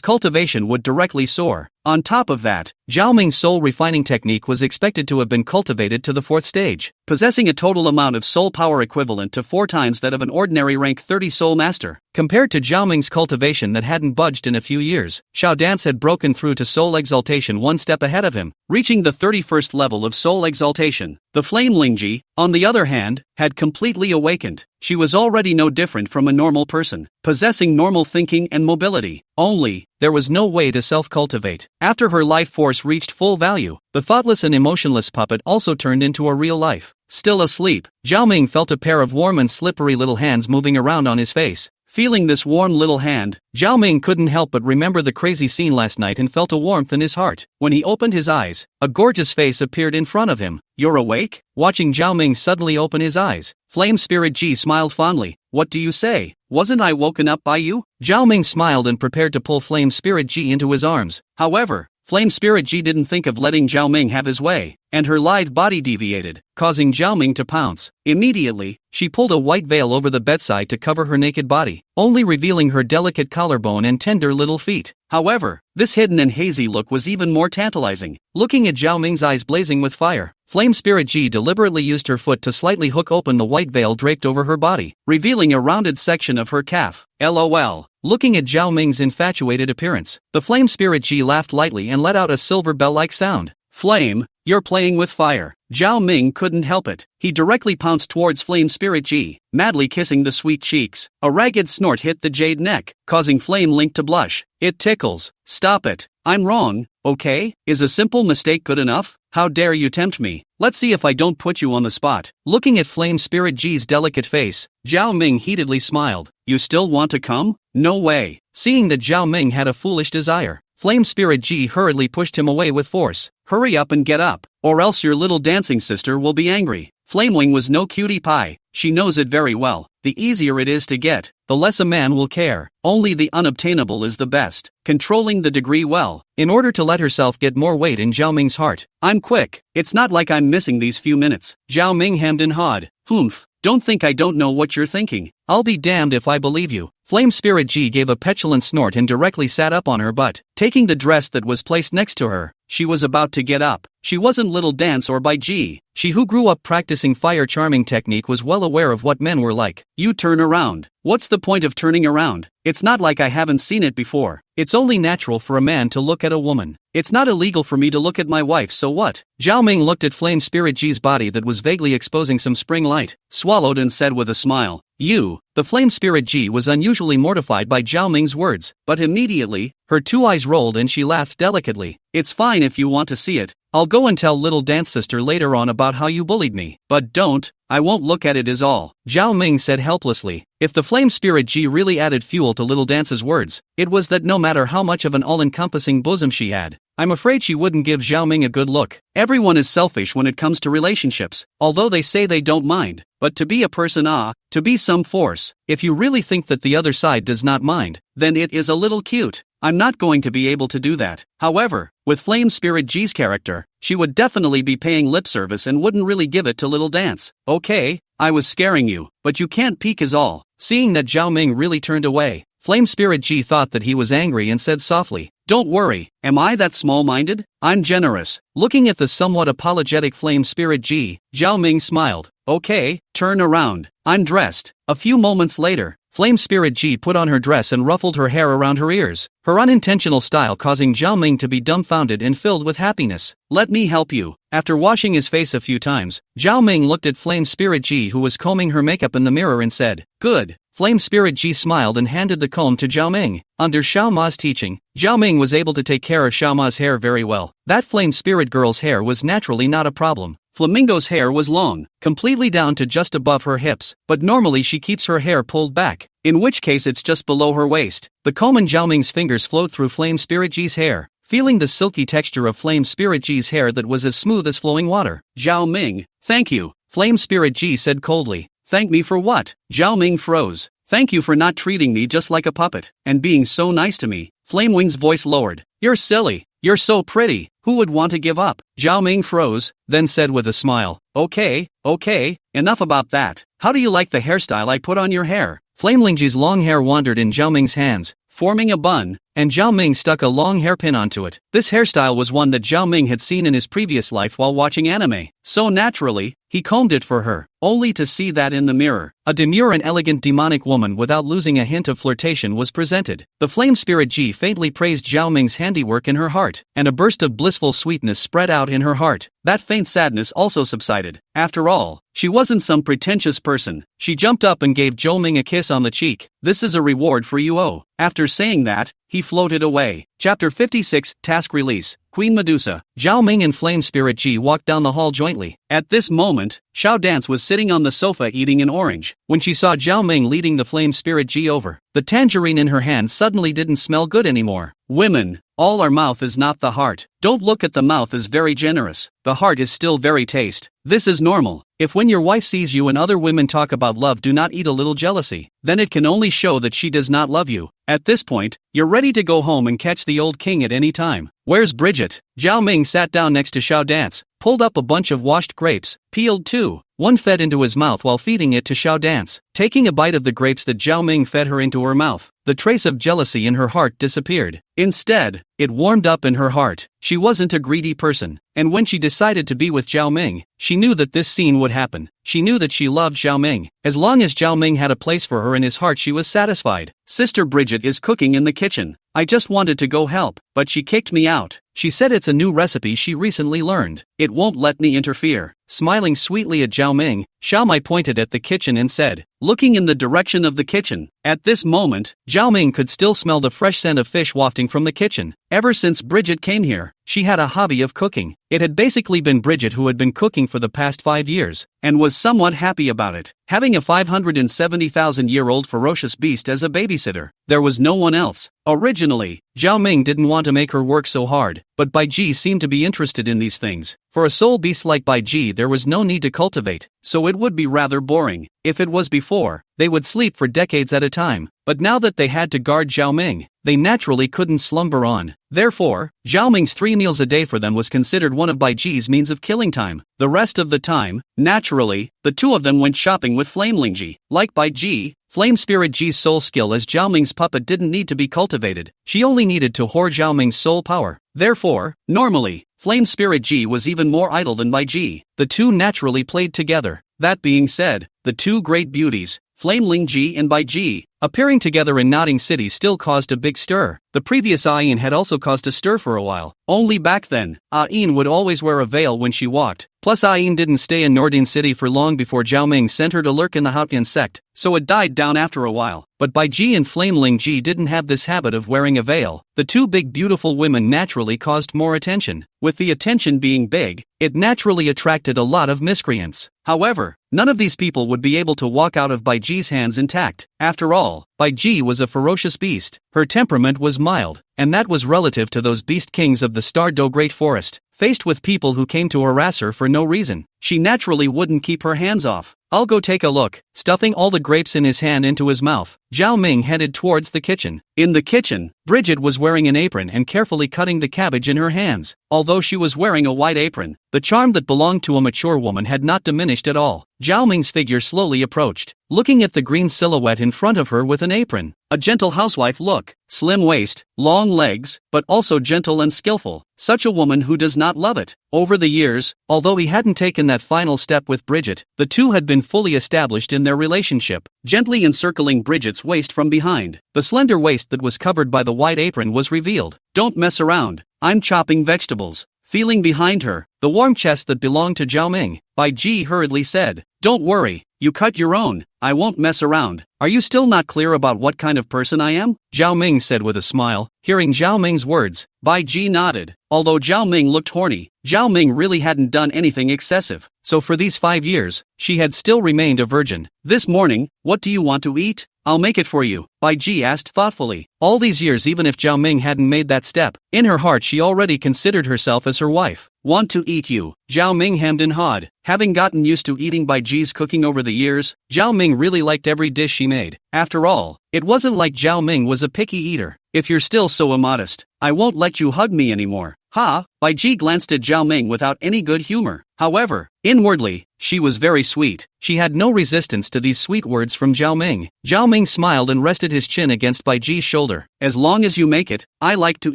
[SPEAKER 1] cultivation would directly soar. On top of that, Zhao Ming's soul refining technique was expected to have been cultivated to the 4th stage, possessing a total amount of soul power equivalent to 4 times that of an ordinary rank 30 soul master. Compared to Zhao Ming's cultivation that hadn't budged in a few years, Xiao Dance had broken through to soul exaltation one step ahead of him, reaching the 31st level of soul exaltation. The Flame Lingji, on the other hand, had completely awakened. She was already no different from a normal person, possessing normal thinking and mobility. Only, there was no way to self-cultivate. After her life force reached full value, the thoughtless and emotionless puppet also turned into a real life. Still asleep, Zhao Ming felt a pair of warm and slippery little hands moving around on his face. Feeling this warm little hand, Zhao Ming couldn't help but remember the crazy scene last night and felt a warmth in his heart. When he opened his eyes, a gorgeous face appeared in front of him. "You're awake?" Watching Zhao Ming suddenly open his eyes, Flame Spirit Ji smiled fondly. "What do you say? Wasn't I woken up by you?" Zhao Ming smiled and prepared to pull Flame Spirit Ji into his arms. However, Flame Spirit Ji didn't think of letting Zhao Ming have his way, and her lithe body deviated, causing Zhao Ming to pounce. Immediately, she pulled a white veil over the bedside to cover her naked body, only revealing her delicate collarbone and tender little feet. However, this hidden and hazy look was even more tantalizing. Looking at Zhao Ming's eyes blazing with fire, Flame Spirit Ji deliberately used her foot to slightly hook open the white veil draped over her body, revealing a rounded section of her calf. LOL. Looking at Zhao Ming's infatuated appearance, the Flame Spirit Ji laughed lightly and let out a silver bell-like sound. "Flame, you're playing with fire." Zhao Ming couldn't help it. He directly pounced towards Flame Spirit Ji, madly kissing the sweet cheeks. A ragged snort hit the jade neck, causing Flame Link to blush. "It tickles. Stop it. I'm wrong, okay? Is a simple mistake good enough? How dare you tempt me? Let's see if I don't put you on the spot." Looking at Flame Spirit Ji's delicate face, Zhao Ming heatedly smiled. "You still want to come? No way." Seeing that Zhao Ming had a foolish desire, Flame Spirit Ji hurriedly pushed him away with force. "Hurry up and get up, or else your little dancing sister will be angry." Flamewing was no cutie pie, she knows it very well. The easier it is to get, the less a man will care. Only the unobtainable is the best. Controlling the degree well, in order to let herself get more weight in Zhao Ming's heart. "I'm quick, it's not like I'm missing these few minutes." Zhao Ming hemmed and hawed. "Humph, don't think I don't know what you're thinking. I'll be damned if I believe you." Flame Spirit Ji gave a petulant snort and directly sat up on her butt, taking the dress that was placed next to her. She was about to get up. She wasn't little dance or by Ji. She who grew up practicing fire charming technique was well aware of what men were like. "You turn around." "What's the point of turning around? It's not like I haven't seen it before. It's only natural for a man to look at a woman. It's not illegal for me to look at my wife, so what?" Zhao Ming looked at Flame Spirit Ji's body that was vaguely exposing some spring light, swallowed and said with a smile, "You." The Flame Spirit Ji was unusually mortified by Zhao Ming's words, but immediately, her two eyes rolled and she laughed delicately. "It's fine if you want to see it. I'll go and tell little dance sister later on about how you bullied me. But don't, I won't look at it is all." Zhao Ming said helplessly. If the Flame Spirit Ji really added fuel to little dance's words, it was that no matter how much of an all-encompassing bosom she had, I'm afraid she wouldn't give Zhao Ming a good look. Everyone is selfish when it comes to relationships, although they say they don't mind. But to be a person to be some force, if you really think that the other side does not mind, then it is a little cute. I'm not going to be able to do that. However, with Flame Spirit Ji's character, she would definitely be paying lip service and wouldn't really give it to little dance. "Okay, I was scaring you, but you can't peek is all." Seeing that Zhao Ming really turned away, Flame Spirit Ji thought that he was angry and said softly, "Don't worry, am I that small-minded? I'm generous." Looking at the somewhat apologetic Flame Spirit Ji, Zhao Ming smiled. "Okay, turn around. I'm dressed." A few moments later, Flame Spirit Ji put on her dress and ruffled her hair around her ears, her unintentional style causing Zhao Ming to be dumbfounded and filled with happiness. "Let me help you." After washing his face a few times, Zhao Ming looked at Flame Spirit Ji who was combing her makeup in the mirror and said, "Good." Flame Spirit Ji smiled and handed the comb to Zhao Ming. Under Xiao Ma's teaching, Zhao Ming was able to take care of Xiao Ma's hair very well. That Flame Spirit girl's hair was naturally not a problem. Flamingo's hair was long, completely down to just above her hips, but normally she keeps her hair pulled back, in which case it's just below her waist. The comb in Zhao Ming's fingers flowed through Flame Spirit Ji's hair, feeling the silky texture of Flame Spirit Ji's hair that was as smooth as flowing water. "Zhao Ming, thank you," Flame Spirit Ji said coldly. "Thank me for what?" Zhao Ming froze. "Thank you for not treating me just like a puppet, and being so nice to me." Flamewing's voice lowered. "You're silly. You're so pretty. Who would want to give up?" Zhao Ming froze, then said with a smile, Okay, enough about that. How do you like the hairstyle I put on your hair?" Flame Lingji's long hair wandered in Zhao Ming's hands, forming a bun, and Zhao Ming stuck a long hairpin onto it. This hairstyle was one that Zhao Ming had seen in his previous life while watching anime, so naturally, he combed it for her, only to see that in the mirror, a demure and elegant demonic woman without losing a hint of flirtation was presented. The Flame Spirit Ji faintly praised Zhao Ming's handiwork in her heart, and a burst of blissful sweetness spread out in her heart. That faint sadness also subsided. After all, she wasn't some pretentious person. She jumped up and gave Zhao Ming a kiss on the cheek, this is a reward for you. Oh. After saying that, he floated away. Chapter 56, Task Release. Queen Medusa, Zhao Ming and Flame Spirit Ji walked down the hall jointly. At this moment, Xiao Dance was sitting on the sofa eating an orange. When she saw Zhao Ming leading the Flame Spirit Ji over, the tangerine in her hand suddenly didn't smell good anymore. Women, all our mouth is not the heart. Don't look at the mouth as very generous. The heart is still very taste. This is normal. If when your wife sees you and other women talk about love do not eat a little jealousy, then it can only show that she does not love you. At this point, you're ready to go home and catch the old king at any time. Where's Bridget? Zhao Ming sat down next to Xiao Dance, pulled up a bunch of washed grapes, peeled two. One fed into his mouth while feeding it to Xiao Dance. Taking a bite of the grapes that Zhao Ming fed her into her mouth, the trace of jealousy in her heart disappeared. Instead, it warmed up in her heart. She wasn't a greedy person, and when she decided to be with Zhao Ming, she knew that this scene would happen. She knew that she loved Zhao Ming. As long as Zhao Ming had a place for her in his heart, she was satisfied. Sister Bridget is cooking in the kitchen. I just wanted to go help, but she kicked me out. She said it's a new recipe she recently learned. It won't let me interfere. Smiling sweetly at Zhao Ming, Xiao Mai pointed at the kitchen and said, looking in the direction of the kitchen. At this moment, Zhao Ming could still smell the fresh scent of fish wafting from the kitchen. Ever since Bridget came here, she had a hobby of cooking. It had basically been Bridget who had been cooking for the past 5 years, and was somewhat happy about it. Having a 570,000-year-old ferocious beast as a babysitter, there was no one else. Originally, Zhao Ming didn't want to make her work so hard, but Bai Ji seemed to be interested in these things. For a soul beast like Bai Ji there was no need to cultivate, so it would be rather boring. If it was before, they would sleep for decades at a time, but now that they had to guard Zhao Ming, they naturally couldn't slumber on. Therefore, Zhao Ming's 3 meals a day for them was considered one of Bai Ji's means of killing time. The rest of the time, naturally, the two of them went shopping with Flame Lingji. Like Bai Ji, Flame Spirit Ji's soul skill as Zhao Ming's puppet didn't need to be cultivated. She only needed to hoard Zhao Ming's soul power. Therefore, normally, Flame Spirit Ji was even more idle than Bai Ji. The two naturally played together. That being said, the two great beauties, Flame Lingji and Bai Ji, appearing together in Nodding City still caused a big stir. The previous Ayin had also caused a stir for a while. Only back then, Ayin would always wear a veil when she walked. Plus Ayin didn't stay in Nodding City for long before Zhao Ming sent her to lurk in the Haotian sect, so it died down after a while. But Bai Ji and Flame Lingji didn't have this habit of wearing a veil. The two big beautiful women naturally caused more attention. With the attention being big, it naturally attracted a lot of miscreants. However, none of these people would be able to walk out of Bai Ji's hands intact. After all, Bai Ji was a ferocious beast. Her temperament was mild, and that was relative to those beast kings of the Star Do Great Forest. Faced with people who came to harass her for no reason, she naturally wouldn't keep her hands off. I'll go take a look. Stuffing all the grapes in his hand into his mouth, Zhao Ming headed towards the kitchen. In the kitchen, Bridget was wearing an apron and carefully cutting the cabbage in her hands. Although she was wearing a white apron, the charm that belonged to a mature woman had not diminished at all. Zhao Ming's figure slowly approached, looking at the green silhouette in front of her with an apron. A gentle housewife look, slim waist, long legs, but also gentle and skillful. Such a woman who does not love it. Over the years, although he hadn't taken that final step with Bridget, the two had been fully established in their relationship. Gently encircling Bridget's waist from behind, the slender waist that was covered by the white apron was revealed. Don't mess around, I'm chopping vegetables. Feeling behind her, the warm chest that belonged to Zhao Ming, Bai Ji hurriedly said, don't worry, you cut your own, I won't mess around. Are you still not clear about what kind of person I am? Zhao Ming said with a smile. Hearing Zhao Ming's words, Bai Ji nodded. Although Zhao Ming looked horny, Zhao Ming really hadn't done anything excessive, so for these 5 years, she had still remained a virgin. This morning, what do you want to eat? I'll make it for you, Bai Ji asked thoughtfully. All these years, even if Zhao Ming hadn't made that step, in her heart she already considered herself as her wife. Want to eat you? Zhao Ming hemmed and hawed. Having gotten used to eating Bai Ji's cooking over the years, Zhao Ming really liked every dish she made. After all, it wasn't like Zhao Ming was a picky eater. If you're still so immodest, I won't let you hug me anymore. Ha! Bai Ji glanced at Zhao Ming without any good humor. However, inwardly, she was very sweet. She had no resistance to these sweet words from Zhao Ming. Zhao Ming smiled and rested his chin against Bai Ji's shoulder. As long as you make it, I like to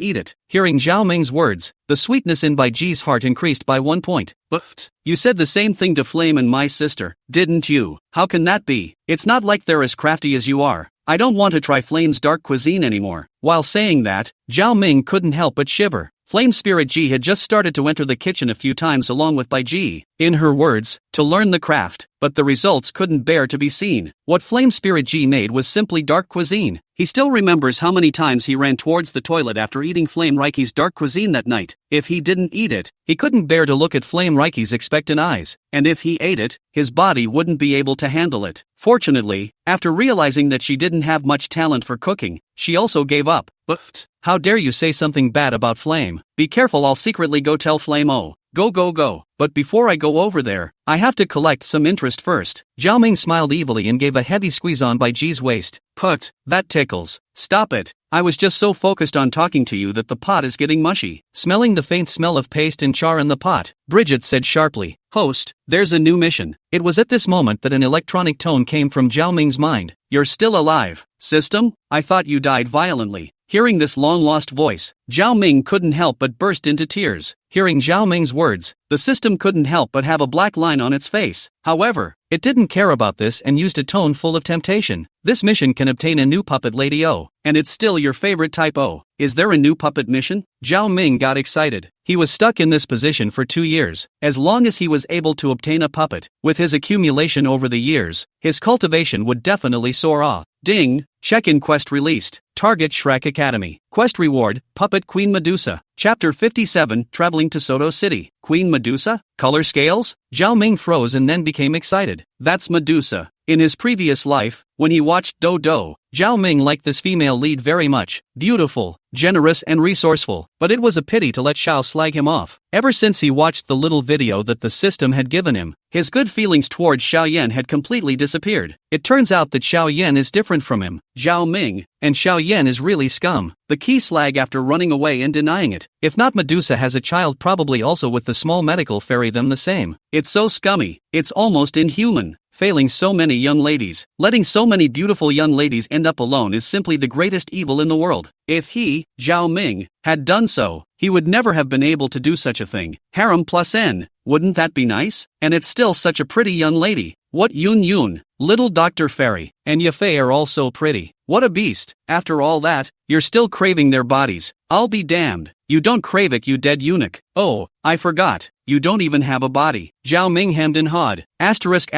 [SPEAKER 1] eat it. Hearing Zhao Ming's words, the sweetness in Bai Ji's heart increased by 1 point. But you said the same thing to Flame and my sister, didn't you? How can that be? It's not like they're as crafty as you are. I don't want to try Flame's dark cuisine anymore. While saying that, Zhao Ming couldn't help but shiver. Flame Spirit Ji had just started to enter the kitchen a few times along with Bai Ji. in her words, to learn the craft, but the results couldn't bear to be seen. What Flame Spirit G made was simply dark cuisine. He still remembers how many times he ran towards the toilet after eating Flame Reiki's dark cuisine that night. If he didn't eat it, he couldn't bear to look at Flame Reiki's expectant eyes, and if he ate it, his body wouldn't be able to handle it. Fortunately, after realizing that she didn't have much talent for cooking, she also gave up. But how dare you say something bad about Flame? Be careful, I'll secretly go tell Flame. Oh, go. But before I go over there, I have to collect some interest first. Zhao Ming smiled evilly and gave a heavy squeeze on by Ji's waist. Put, that tickles. Stop it. I was just so focused on talking to you that the pot is getting mushy. Smelling the faint smell of paste and char in the pot, Bridget said sharply, Host, there's a new mission. It was at this moment that an electronic tone came from Zhao Ming's mind. You're still alive. System? I thought you died violently. Hearing this long-lost voice, Zhao Ming couldn't help but burst into tears. Hearing Zhao Ming's words, the system couldn't help but have a black line on its face. However, it didn't care about this and used a tone full of temptation. This mission can obtain a new puppet, Lady O, and it's still your favorite type O. Is there a new puppet mission? Zhao Ming got excited. He was stuck in this position for 2 years. As long as he was able to obtain a puppet, with his accumulation over the years, his cultivation would definitely soar off. Ding! Check-in quest released. Target Shrek Academy. Quest reward, Puppet Queen Medusa. Chapter 57, Traveling to Soto City. Queen Medusa? Color scales? Zhao Ming froze and then became excited. That's Medusa. In his previous life, when he watched Douluo, Zhao Ming liked this female lead very much. Beautiful, generous and resourceful, but it was a pity to let Xiao slag him off. Ever since he watched the little video that the system had given him, his good feelings towards Xiao Yan had completely disappeared. It turns out that Xiao Yan is different from him, Zhao Ming, and Xiao Yan is really scum. The key slag after running away and denying it. If not, Medusa has a child, probably also with the small medical fairy, them the same. It's so scummy, it's almost inhuman. Failing so many young ladies, letting so many beautiful young ladies end up alone is simply the greatest evil in the world. If he, Zhao Ming, had done so, he would never have been able to do such a thing. Harem plus N, wouldn't that be nice? And it's still such a pretty young lady. What Yun, little Dr. Fairy, and Yafei are all so pretty. What a beast. After all that, you're still craving their bodies. I'll be damned. You don't crave it, you dead eunuch. Oh, I forgot. You don't even have a body. Zhao Ming hemmed and hawed. Asterisk.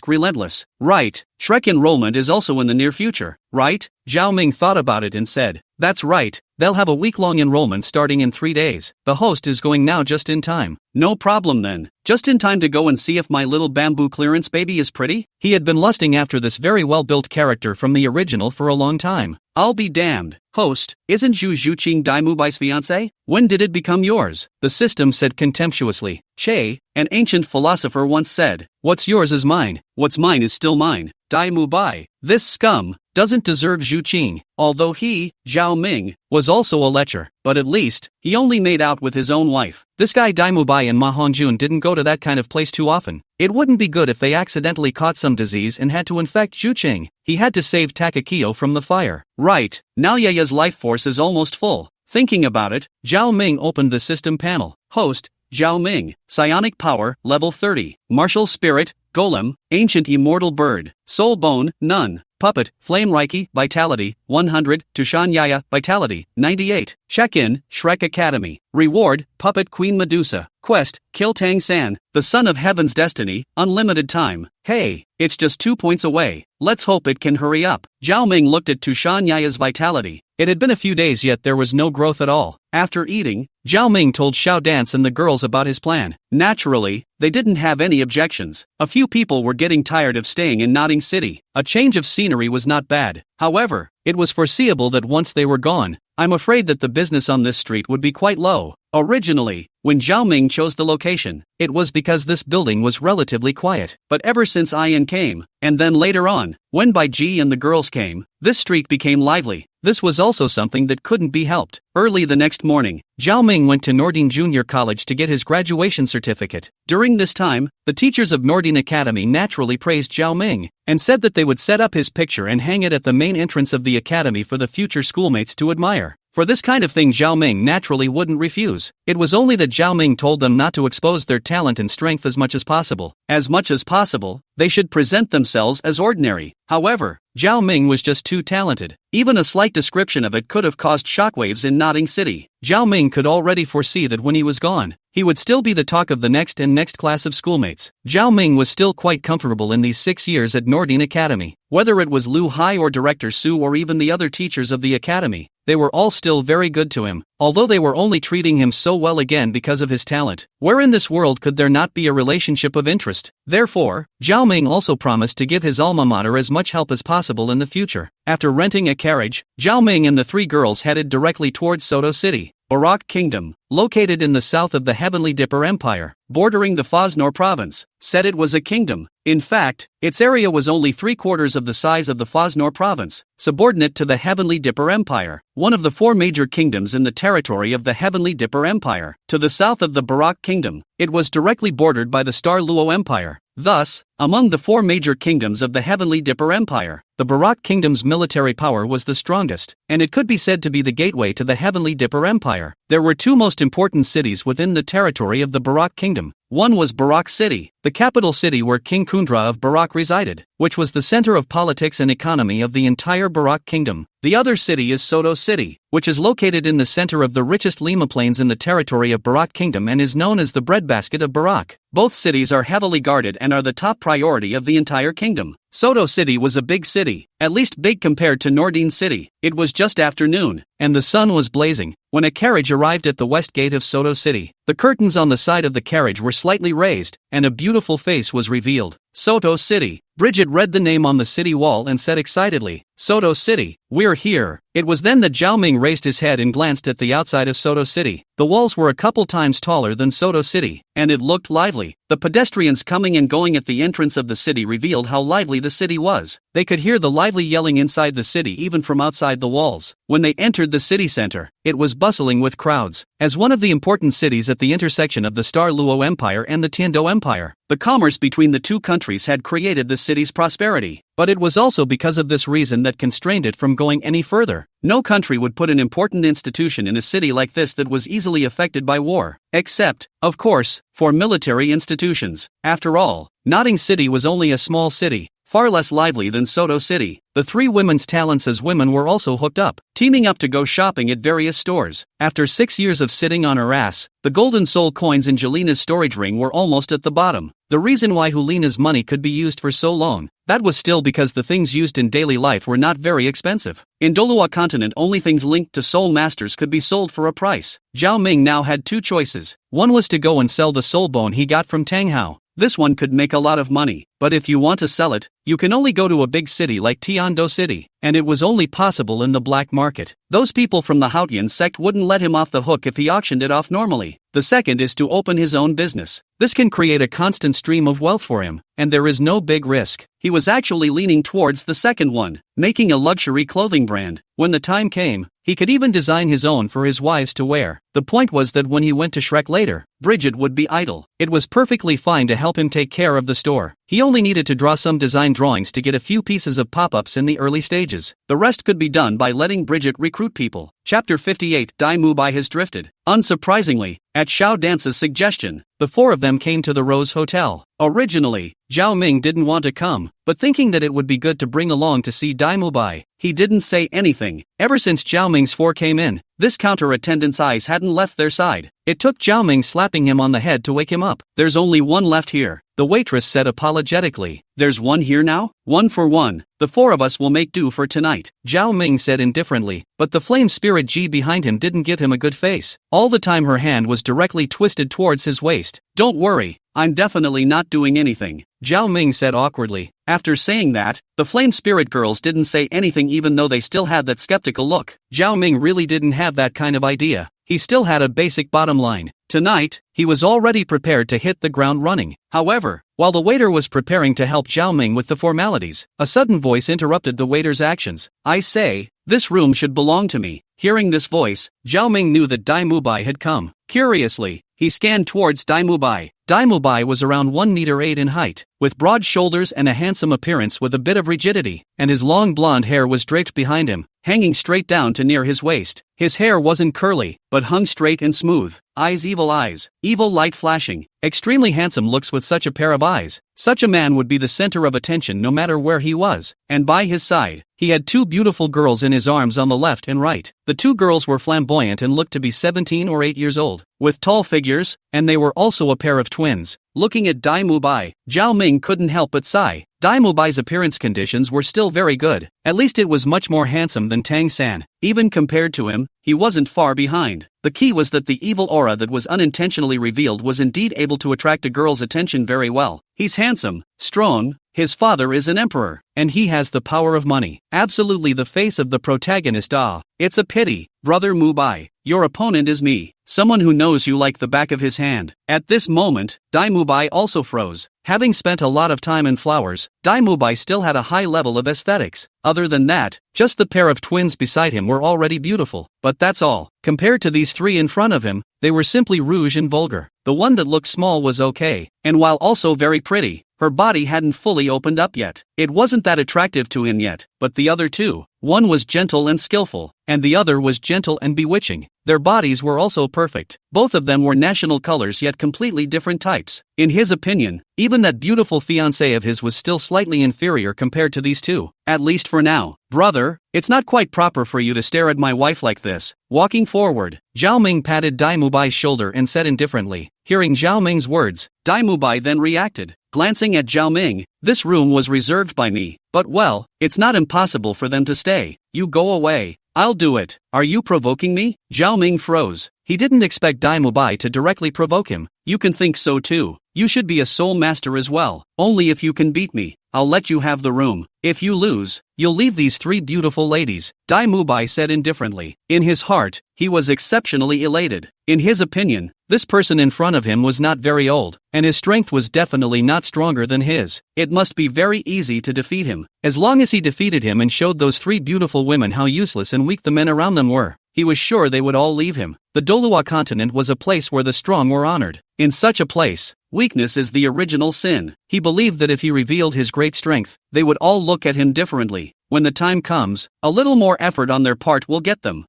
[SPEAKER 1] Relentless. Right. Shrek enrollment is also in the near future, right? Zhao Ming thought about it and said, that's right. They'll have a week-long enrollment starting in 3 days. The host is going now just in time. No problem then. Just in time to go and see if my little bamboo clearance baby is pretty? He had been lusting after this very well-built character from the original for a long time. I'll be damned. Host, isn't Zhu Zhuqing Daimubai's fiancé? When did it become yours? The system said contemptuously. Che, an ancient philosopher once said, what's yours is mine, what's mine is still mine. Daimubai, this scum, doesn't deserve Zhu Qing, although he, Zhao Ming, was also a lecher, but at least, he only made out with his own wife. This guy Daimubai and Ma Hongjun didn't go to that kind of place too often. It wouldn't be good if they accidentally caught some disease and had to infect Zhu Qing. He had to save Takakio from the fire. Right, now Yaya's life force is almost full. Thinking about it, Zhao Ming opened the system panel. Host, Zhao Ming, Psionic Power, Level 30, Martial Spirit, Golem, Ancient Immortal Bird, Soul Bone, None, Puppet, Flame Reiki, Vitality, 100, Tushan Yaya, Vitality, 98, Check-in, Shrek Academy, Reward, Puppet Queen Medusa, Quest, Kill Tang San, the Son of Heaven's Destiny, Unlimited Time. Hey, it's just 2 points away. Let's hope it can hurry up. Zhao Ming looked at Tushan Yaya's vitality. It had been a few days yet there was no growth at all. After eating, Zhao Ming told Xiao Dance and the girls about his plan. Naturally, they didn't have any objections. A few people were getting tired of staying in Nodding City. A change of scenery was not bad. However, it was foreseeable that once they were gone, I'm afraid that the business on this street would be quite low. Originally, when Zhao Ming chose the location, it was because this building was relatively quiet. But ever since Ian came, and then later on, when Bai Ji and the girls came, this street became lively. This was also something that couldn't be helped. Early the next morning, Zhao Ming went to Nordine Junior College to get his graduation certificate. During this time, the teachers of Nordine Academy naturally praised Zhao Ming, and said that they would set up his picture and hang it at the main entrance of the academy for the future schoolmates to admire. For this kind of thing Zhao Ming naturally wouldn't refuse. It was only that Zhao Ming told them not to expose their talent and strength as much as possible. As much as possible, they should present themselves as ordinary. However, Zhao Ming was just too talented. Even a slight description of it could have caused shockwaves in Nodding City. Zhao Ming could already foresee that when he was gone, he would still be the talk of the next class of schoolmates. Zhao Ming was still quite comfortable in these 6 years at Nordine Academy. Whether it was Lu Hai or Director Su or even the other teachers of the academy, they were all still very good to him, although they were only treating him so well again because of his talent. Where in this world could there not be a relationship of interest? Therefore, Zhao Ming also promised to give his alma mater as much help as possible in the future. After renting a carriage, Zhao Ming and the 3 girls headed directly towards Soto City, Barak Kingdom, located in the south of the Heavenly Dipper Empire, bordering the Fosnor province. Said it was a kingdom. In fact, its area was only 3/4 of the size of the Fosnor province, subordinate to the Heavenly Dipper Empire, one of the 4 major kingdoms in the territory of the Heavenly Dipper Empire. To the south of the Barak Kingdom, it was directly bordered by the Star Luo Empire. Thus, among the 4 major kingdoms of the Heavenly Dipper Empire, the Barak Kingdom's military power was the strongest, and it could be said to be the gateway to the Heavenly Dipper Empire. There were 2 most important cities within the territory of the Barak Kingdom. One was Barak City, the capital city where King Kundra of Barak resided, which was the center of politics and economy of the entire Barak Kingdom. The other city is Soto City, which is located in the center of the richest Lima Plains in the territory of Barak Kingdom and is known as the breadbasket of Barak. Both cities are heavily guarded and are the top priority of the entire kingdom. Soto City was a big city, at least big compared to Nordine City. It was just afternoon, and the sun was blazing, when a carriage arrived at the west gate of Soto City. The curtains on the side of the carriage were slightly raised, and a beautiful face was revealed. Soto City. Bridget read the name on the city wall and said excitedly, "Soto City, we're here." It was then that Zhao Ming raised his head and glanced at the outside of Soto City. The walls were a couple times taller than Soto City, and it looked lively. The pedestrians coming and going at the entrance of the city revealed how lively the city was. They could hear the lively yelling inside the city even from outside the walls. When they entered the city center, it was bustling with crowds. As one of the important cities at the intersection of the Star Luo Empire and the Tiando Empire, the commerce between the 2 countries had created the city's prosperity. But it was also because of this reason that constrained it from going any further. No country would put an important institution in a city like this that was easily affected by war. Except, of course, for military institutions. After all, Nodding City was only a small city, far less lively than Soto City. The 3 women's talents as women were also hooked up, teaming up to go shopping at various stores. After 6 years of sitting on her ass, the golden soul coins in Jelina's storage ring were almost at the bottom. The reason why Hulina's money could be used for so long, that was still because the things used in daily life were not very expensive. In Douluo continent only things linked to soul masters could be sold for a price. Zhao Ming now had 2 choices. One was to go and sell the soul bone he got from Tang Hao. This one could make a lot of money, but if you want to sell it, you can only go to a big city like Tiando City, and it was only possible in the black market. Those people from the Hautian sect wouldn't let him off the hook if he auctioned it off normally. The second is to open his own business. This can create a constant stream of wealth for him, and there is no big risk. He was actually leaning towards the second one, making a luxury clothing brand. When the time came, he could even design his own for his wives to wear. The point was that when he went to Shrek later, Bridget would be idle. It was perfectly fine to help him take care of the store. He only needed to draw some design drawings to get a few pieces of pop-ups in the early stages. The rest could be done by letting Bridget recruit people. Chapter 58 Dai Mubai has drifted. Unsurprisingly, at Xiao Dance's suggestion, the 4 of them came to the Rose Hotel. Originally, Zhao Ming didn't want to come, but thinking that it would be good to bring along to see Dai Mubai, he didn't say anything. Ever since Zhao Ming's 4 came in, this counter attendant's eyes hadn't left their side. It took Zhao Ming slapping him on the head to wake him up. "There's only one left here," the waitress said apologetically. "There's one here now? 1 for 1. The 4 of us will make do for tonight," Zhao Ming said indifferently, but the flame spirit Ji behind him didn't give him a good face. All the time her hand was directly twisted towards his waist. "Don't worry, I'm definitely not doing anything," Zhao Ming said awkwardly. After saying that, the flame spirit girls didn't say anything even though they still had that skeptical look. Zhao Ming really didn't have that kind of idea. He still had a basic bottom line. Tonight, he was already prepared to hit the ground running. However, while the waiter was preparing to help Zhao Ming with the formalities, a sudden voice interrupted the waiter's actions. "I say, this room should belong to me." Hearing this voice, Zhao Ming knew that Dai Mubai had come. Curiously, he scanned towards Dai Mubai. Dai Mubai was around 1 meter 8 in height, with broad shoulders and a handsome appearance with a bit of rigidity, and his long blonde hair was draped behind him, hanging straight down to near his waist. His hair wasn't curly, but hung straight and smooth. Eyes, evil light flashing. Extremely handsome looks with such a pair of eyes. Such a man would be the center of attention no matter where he was. And by his side, he had two beautiful girls in his arms on the left and right. The two girls were flamboyant and looked to be 17 or 8 years old, with tall figures, and they were also a pair of twins. Looking at Dai Mubai, Zhao Ming couldn't help but sigh. Dai Mubai's appearance conditions were still very good. At least it was much more handsome than Tang San. Even compared to him, he wasn't far behind. The key was that the evil aura that was unintentionally revealed was indeed able to attract a girl's attention very well. He's handsome, strong, his father is an emperor, and he has the power of money. Absolutely the face of the protagonist. It's a pity, brother Mubai. Your opponent is me, someone who knows you like the back of his hand. At this moment, Dai Mubai also froze. Having spent a lot of time in flowers, Dai Mubai still had a high level of aesthetics. Other than that, just the pair of twins beside him were already beautiful. But that's all. Compared to these three in front of him, they were simply rouge and vulgar. The one that looked small was okay, and while also very pretty, her body hadn't fully opened up yet. It wasn't that attractive to him yet, but the other two, one was gentle and skillful, and the other was gentle and bewitching. Their bodies were also perfect. Both of them were national colors yet completely different types. In his opinion, even that beautiful fiancée of his was still slightly inferior compared to these two, at least for now. Brother, it's not quite proper for you to stare at my wife like this. Walking forward, Zhao Ming patted Dai Mubai's shoulder and said indifferently. Hearing Zhao Ming's words, Dai Mubai then reacted. Glancing at Zhao Ming, this room was reserved by me, but well, it's not impossible for them to stay. You go away. I'll do it. Are you provoking me? Zhao Ming froze. He didn't expect Dai Mubai to directly provoke him. You can think so too. You should be a soul master as well. Only if you can beat me, I'll let you have the room. If you lose, you'll leave these three beautiful ladies, Dai Mubai said indifferently. In his heart, he was exceptionally elated. In his opinion, this person in front of him was not very old, and his strength was definitely not stronger than his. It must be very easy to defeat him. As long as he defeated him and showed those three beautiful women how useless and weak the men around them were, he was sure they would all leave him. The Douluo continent was a place where the strong were honored. In such a place, weakness is the original sin. He believed that if he revealed his great strength, they would all look at him differently. When the time comes, a little more effort on their part will get them.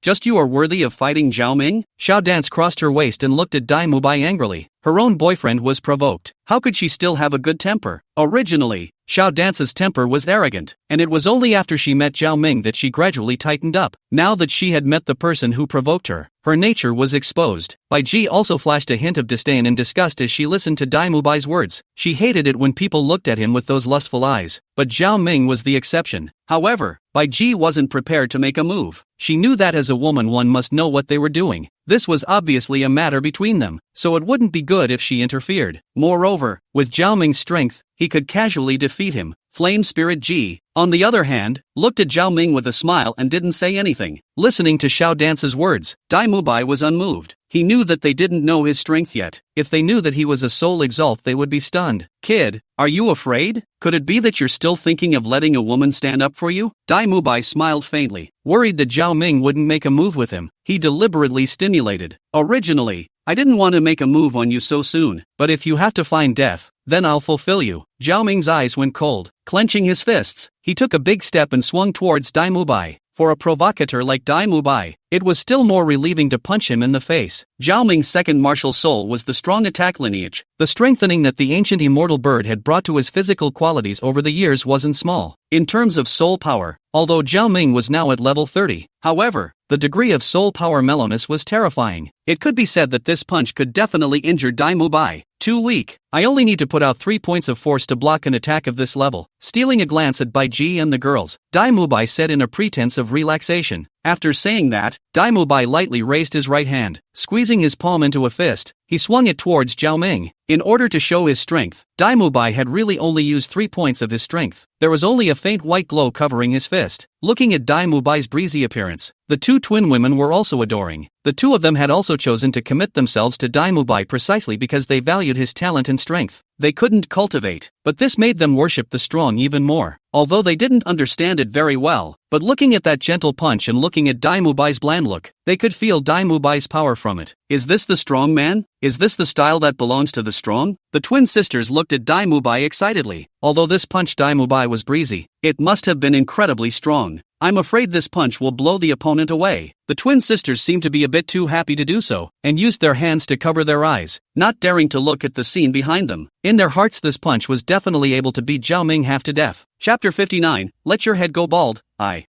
[SPEAKER 1] Just you are worthy of fighting Zhao Ming? Xiao Dance crossed her waist and looked at Dai Mubai angrily. Her own boyfriend was provoked. How could she still have a good temper? Originally, Xiao Dance's temper was arrogant, and it was only after she met Zhao Ming that she gradually tightened up. Now that she had met the person who provoked her, her nature was exposed. Bai Ji also flashed a hint of disdain and disgust as she listened to Dai Mubai's words. She hated it when people looked at him with those lustful eyes, but Zhao Ming was the exception. However, Bai Ji wasn't prepared to make a move. She knew that as a woman one must know what they were doing. This was obviously a matter between them, so it wouldn't be good if she interfered. Moreover, with Zhao Ming's strength, he could casually defeat him. Flame Spirit Ji, on the other hand, looked at Zhao Ming with a smile and didn't say anything. Listening to Xiao Dance's words, Dai Mubai was unmoved. He knew that they didn't know his strength yet. If they knew that he was a soul exalt, they would be stunned. Kid, are you afraid? Could it be that you're still thinking of letting a woman stand up for you? Dai Mubai smiled faintly, worried that Zhao Ming wouldn't make a move with him. He deliberately stimulated. Originally, I didn't want to make a move on you so soon, but if you have to find death, then I'll fulfill you. Zhao Ming's eyes went cold. Clenching his fists, he took a big step and swung towards Dai Mubai. For a provocateur like Dai Mubai, it was still more relieving to punch him in the face. Zhao Ming's second martial soul was the strong attack lineage. The strengthening that the ancient immortal bird had brought to his physical qualities over the years wasn't small. In terms of soul power, although Zhao Ming was now at level 30, however, the degree of soul power mellowness was terrifying. It could be said that this punch could definitely injure Dai Mubai. Too weak. I only need to put out 3 points of force to block an attack of this level. Stealing a glance at Bai Ji and the girls, Dai Mubai said in a pretense of relaxation. After saying that, Dai Mubai lightly raised his right hand. Squeezing his palm into a fist, he swung it towards Zhao Ming. In order to show his strength, Dai Mubai had really only used 3 points of his strength. There was only a faint white glow covering his fist. Looking at Dai Mubai's breezy appearance, the two twin women were also adoring. The two of them had also chosen to commit themselves to Dai Mubai precisely because they valued his talent and strength. They couldn't cultivate, but this made them worship the strong even more. Although they didn't understand it very well, but looking at that gentle punch and looking at Dai Mubai's bland look, they could feel Dai Mubai's power from it. Is this the strong man? Is this the style that belongs to the strong? The twin sisters looked at Dai Mubai excitedly. Although this punch Dai Mubai was breezy, it must have been incredibly strong. I'm afraid this punch will blow the opponent away. The twin sisters seemed to be a bit too happy to do so, and used their hands to cover their eyes, not daring to look at the scene behind them. In their hearts this punch was definitely able to beat Zhao Ming half to death. Chapter 59, Let Your Head Go Bald.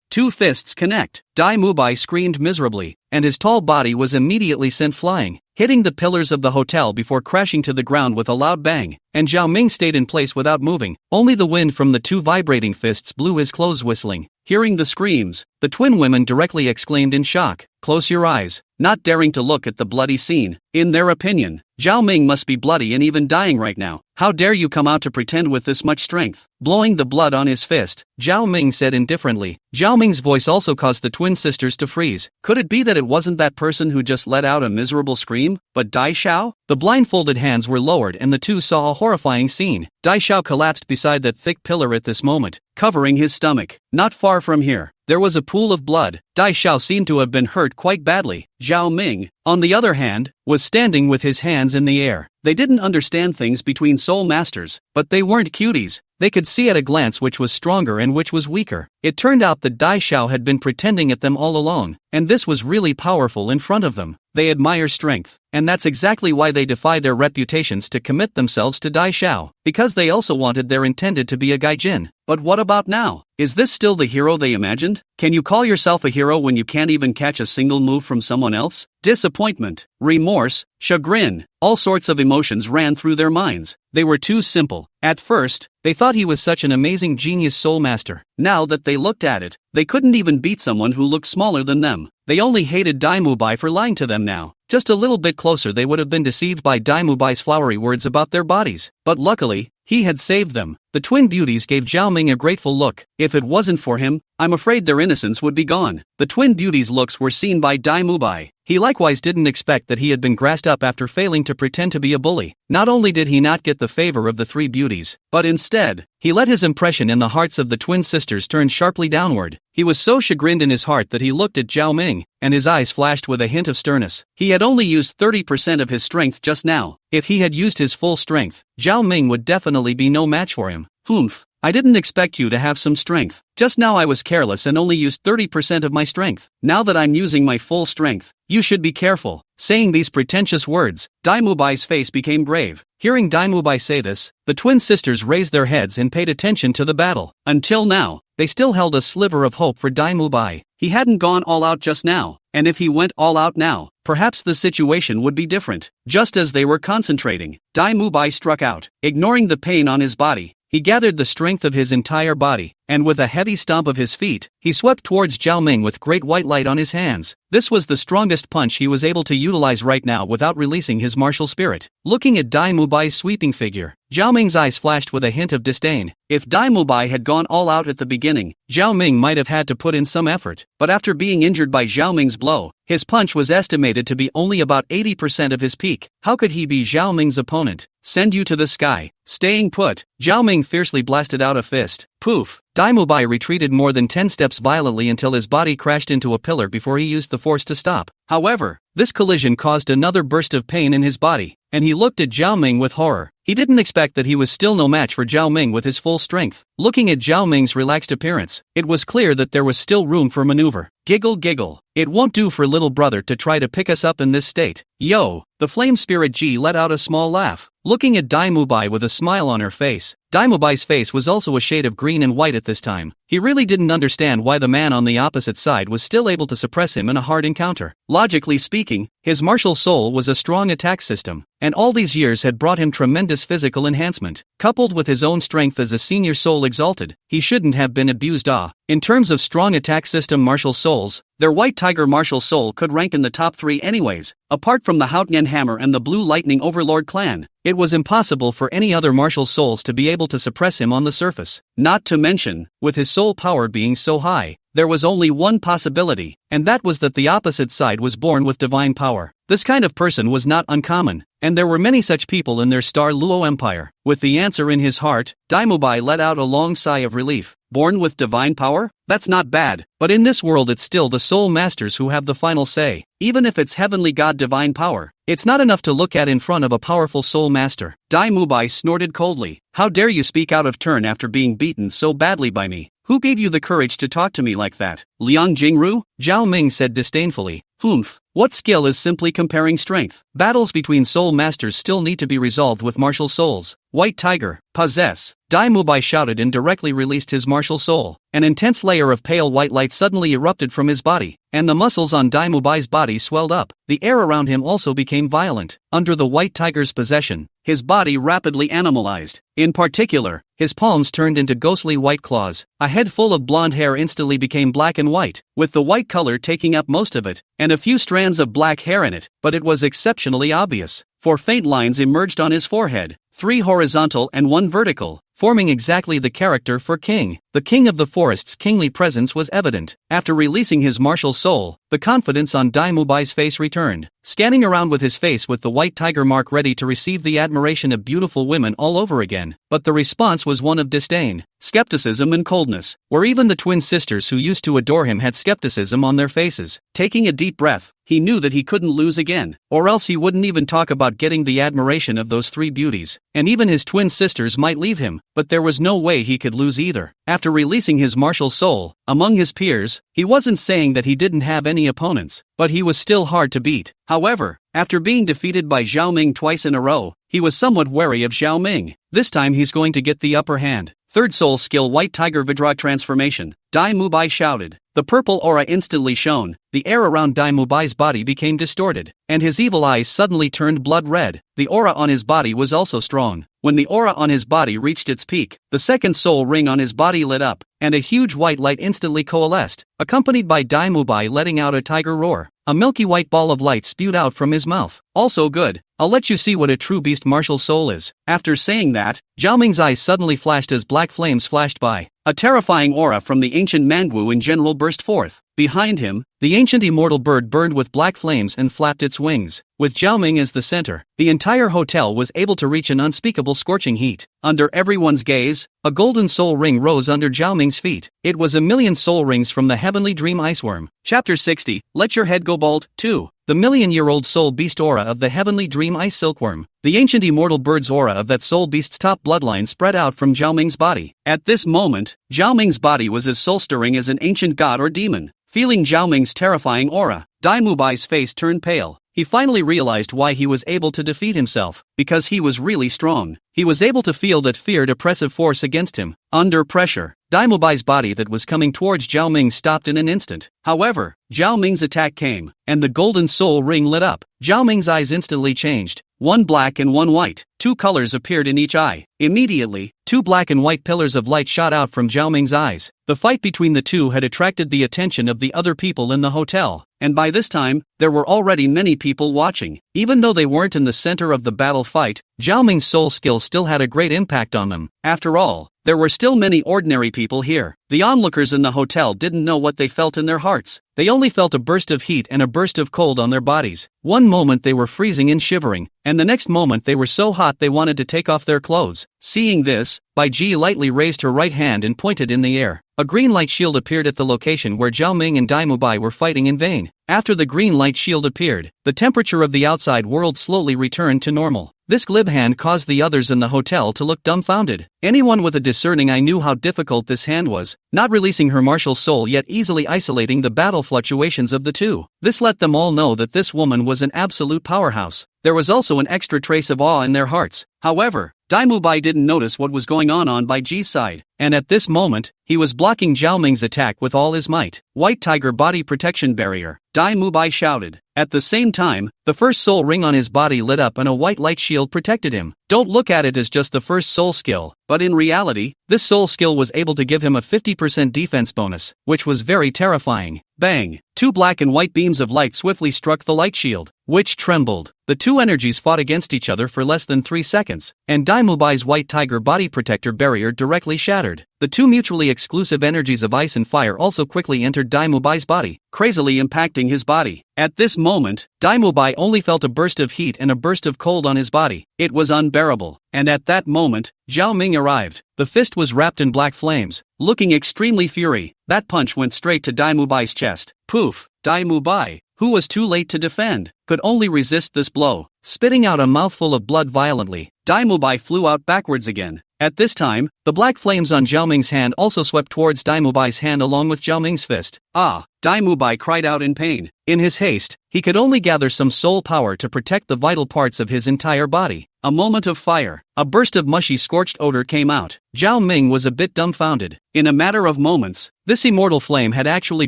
[SPEAKER 1] Two fists connect. Dai Mubai screamed miserably, and his tall body was immediately sent flying, hitting the pillars of the hotel before crashing to the ground with a loud bang, and Zhao Ming stayed in place without moving. Only the wind from the two vibrating fists blew his clothes whistling. Hearing the screams, the twin women directly exclaimed in shock, "Close your eyes," not daring to look at the bloody scene. In their opinion, Zhao Ming must be bloody and even dying right now. How dare you come out to pretend with this much strength? Blowing the blood on his fist, Zhao Ming said indifferently. Zhao Ming's voice also caused the twin sisters to freeze. Could it be that it wasn't that person who just let out a miserable scream, but Dai Xiao? The blindfolded hands were lowered and the two saw a horrifying scene. Dai Xiao collapsed beside that thick pillar at this moment, covering his stomach. Not far from here, there was a pool of blood. Dai Xiao seemed to have been hurt quite badly. Zhao Ming, on the other hand, was standing with his hands in the air. They didn't understand things between soul masters, but they weren't cuties. They could see at a glance which was stronger and which was weaker. It turned out that Dai Xiao had been pretending at them all along, and this was really powerful in front of them. They admire strength, and that's exactly why they defy their reputations to commit themselves to Dai Xiao, because they also wanted their intended to be a gaijin. But what about now? Is this still the hero they imagined? Can you call yourself a hero when you can't even catch a single move from someone else? Disappointment, remorse, chagrin, all sorts of emotions ran through their minds. They were too simple. At first, they thought he was such an amazing genius soul master. Now that they looked at it, they couldn't even beat someone who looked smaller than them. They only hated Dai Mubai for lying to them now. Just a little bit closer they would have been deceived by Dai Mubai's flowery words about their bodies. But luckily, he had saved them. The twin beauties gave Zhao Ming a grateful look. If it wasn't for him, I'm afraid their innocence would be gone. The twin beauties' looks were seen by Dai Mubai. He likewise didn't expect that he had been grassed up after failing to pretend to be a bully. Not only did he not get the favor of the three beauties, but instead, he let his impression in the hearts of the twin sisters turn sharply downward. He was so chagrined in his heart that he looked at Zhao Ming, and his eyes flashed with a hint of sternness. He had only used 30% of his strength just now. If he had used his full strength, Zhao Ming would definitely be no match for him. Humph. I didn't expect you to have some strength. Just now I was careless and only used 30% of my strength. Now that I'm using my full strength, you should be careful. Saying these pretentious words, Dai Mubai's face became grave. Hearing Dai Mubai say this, the twin sisters raised their heads and paid attention to the battle. Until now, they still held a sliver of hope for Dai Mubai. He hadn't gone all out just now, and if he went all out now, perhaps the situation would be different. Just as they were concentrating, Dai Mubai struck out. Ignoring the pain on his body, he gathered the strength of his entire body, and with a heavy stomp of his feet, he swept towards Zhao Ming with great white light on his hands. This was the strongest punch he was able to utilize right now without releasing his martial spirit. Looking at Dai Mubai's sweeping figure, Zhao Ming's eyes flashed with a hint of disdain. If Dai Mubai had gone all out at the beginning, Zhao Ming might have had to put in some effort. But after being injured by Zhao Ming's blow, his punch was estimated to be only about 80% of his peak. How could he be Zhao Ming's opponent? Send you to the sky. Staying put, Zhao Ming fiercely blasted out a fist. Poof! Dai Mubai retreated more than 10 steps violently until his body crashed into a pillar before he used the force to stop. However, this collision caused another burst of pain in his body, and he looked at Zhao Ming with horror. He didn't expect that he was still no match for Zhao Ming with his full strength. Looking at Zhao Ming's relaxed appearance, it was clear that there was still room for maneuver. Giggle giggle. It won't do for little brother to try to pick us up in this state. Yo! The flame spirit Ji let out a small laugh. Looking at Dai Mubai with a smile on her face, Dai Mubai's face was also a shade of green and white at this time. He really didn't understand why the man on the opposite side was still able to suppress him in a hard encounter. Logically speaking, his martial soul was a strong attack system, and all these years had brought him tremendous physical enhancement. Coupled with his own strength as a senior soul exalted, he shouldn't have been abused. In terms of strong attack system martial souls, their White Tiger martial soul could rank in the top 3 anyways. Apart from the Haotian Hammer and the Blue Lightning Overlord clan, it was impossible for any other martial souls to be able to suppress him on the surface. Not to mention, with his soul power being so high, there was only one possibility, and that was that the opposite side was born with divine power. This kind of person was not uncommon, and there were many such people in their Star Luo Empire. With the answer in his heart, Dai Mubai let out a long sigh of relief. Born with divine power? That's not bad, but in this world it's still the soul masters who have the final say. Even if it's heavenly god divine power, it's not enough to look at in front of a powerful soul master. Dai Mubai snorted coldly. How dare you speak out of turn after being beaten so badly by me? Who gave you the courage to talk to me like that? Liang Jingru? Zhao Ming said disdainfully. Humph. What skill is simply comparing strength? Battles between soul masters still need to be resolved with martial souls. White Tiger, possess. Dai Mubai shouted and directly released his martial soul. An intense layer of pale white light suddenly erupted from his body, and the muscles on Dai Mubai's body swelled up. The air around him also became violent. Under the White Tiger's possession, his body rapidly animalized. In particular, his palms turned into ghostly white claws. A head full of blonde hair instantly became black and white, with the white color taking up most of it, and a few strands of black hair in it, but it was exceptionally obvious, for faint lines emerged on his forehead, 3 horizontal and 1 vertical, forming exactly the character for king. The king of the forest's kingly presence was evident. After releasing his martial soul, the confidence on Dai Mubai's face returned. Scanning around with his face with the white tiger mark ready to receive the admiration of beautiful women all over again, but the response was one of disdain, skepticism and coldness, where even the twin sisters who used to adore him had skepticism on their faces. Taking a deep breath, he knew that he couldn't lose again, or else he wouldn't even talk about getting the admiration of those 3 beauties, and even his twin sisters might leave him, but there was no way he could lose either. After releasing his martial soul, among his peers, he wasn't saying that he didn't have any opponents, but he was still hard to beat. However, after being defeated by Zhao Ming twice in a row, he was somewhat wary of Zhao Ming. This time he's going to get the upper hand. Third soul skill White Tiger Vidra Transformation. Dai Mubai shouted. The purple aura instantly shone, the air around Dai Mubai's body became distorted, and his evil eyes suddenly turned blood red. The aura on his body was also strong. When the aura on his body reached its peak, the second soul ring on his body lit up, and a huge white light instantly coalesced, accompanied by Dai Mubai letting out a tiger roar. A milky white ball of light spewed out from his mouth. Also good, I'll let you see what a true beast martial soul is. After saying that, Zhao Ming's eyes suddenly flashed as black flames flashed by. A terrifying aura from the ancient manhwa in general burst forth. Behind him, the ancient immortal bird burned with black flames and flapped its wings. With Zhao Ming as the center, the entire hotel was able to reach an unspeakable scorching heat. Under everyone's gaze, a golden soul ring rose under Zhao Ming's feet. It was 1,000,000 soul rings from the heavenly dream iceworm. Chapter 60, Let Your Head Go Bald, 2. The 1,000,000-year-old soul beast aura of the heavenly dream ice silkworm. The ancient immortal bird's aura of that soul beast's top bloodline spread out from Zhao Ming's body. At this moment, Zhao Ming's body was as soul-stirring as an ancient god or demon. Feeling Zhao Ming's terrifying aura, Dai Mubai's face turned pale. He finally realized why he was able to defeat himself, because he was really strong. He was able to feel that feared oppressive force against him. Under pressure, Dai Mubai's body that was coming towards Zhao Ming stopped in an instant. However, Zhao Ming's attack came, and the golden soul ring lit up. Zhao Ming's eyes instantly changed. 1 black and 1 white. 2 colors appeared in each eye. Immediately, 2 black and white pillars of light shot out from Zhao Ming's eyes. The fight between the two had attracted the attention of the other people in the hotel, and by this time, there were already many people watching. Even though they weren't in the center of the battle fight, Zhao Ming's soul skill still had a great impact on them. After all, there were still many ordinary people here. The onlookers in the hotel didn't know what they felt in their hearts. They only felt a burst of heat and a burst of cold on their bodies. One moment they were freezing and shivering, and the next moment they were so hot they wanted to take off their clothes. Seeing this, Bai Ji lightly raised her right hand and pointed in the air. A green light shield appeared at the location where Zhao Ming and Dai Mubai were fighting in vain. After the green light shield appeared, the temperature of the outside world slowly returned to normal. This glib hand caused the others in the hotel to look dumbfounded. Anyone with a discerning eye knew how difficult this hand was, not releasing her martial soul yet easily isolating the battle fluctuations of the two. This let them all know that this woman was an absolute powerhouse. There was also an extra trace of awe in their hearts. However, Dai Mubai didn't notice what was going on Bai Ji's side, and at this moment, he was blocking Zhao Ming's attack with all his might. White Tiger Body Protection Barrier, Dai Mubai shouted. At the same time, the first soul ring on his body lit up and a white light shield protected him. Don't look at it as just the first soul skill, but in reality, this soul skill was able to give him a 50% defense bonus, which was very terrifying. Bang! 2 black and white beams of light swiftly struck the light shield, which trembled. The two energies fought against each other for less than 3 seconds, and Dai Mubai's White Tiger Body Protector barrier directly shattered. The two mutually exclusive energies of ice and fire also quickly entered Dai Mubai's body, crazily impacting his body. At this moment, Dai Mubai only felt a burst of heat and a burst of cold on his body. It was unbearable, and at that moment, Zhao Ming arrived. The fist was wrapped in black flames, looking extremely fury. That punch went straight to Dai Mubai's chest. Poof! Dai Mubai, who was too late to defend, could only resist this blow. Spitting out a mouthful of blood violently, Dai Mubai flew out backwards again, At this time, the black flames on Zhao Ming's hand also swept towards Dai Mubai's hand along with Zhao Ming's fist. Ah! Dai Mubai cried out in pain. In his haste, he could only gather some soul power to protect the vital parts of his entire body. A moment of fire. A burst of mushy scorched odor came out. Zhao Ming was a bit dumbfounded. In a matter of moments, this immortal flame had actually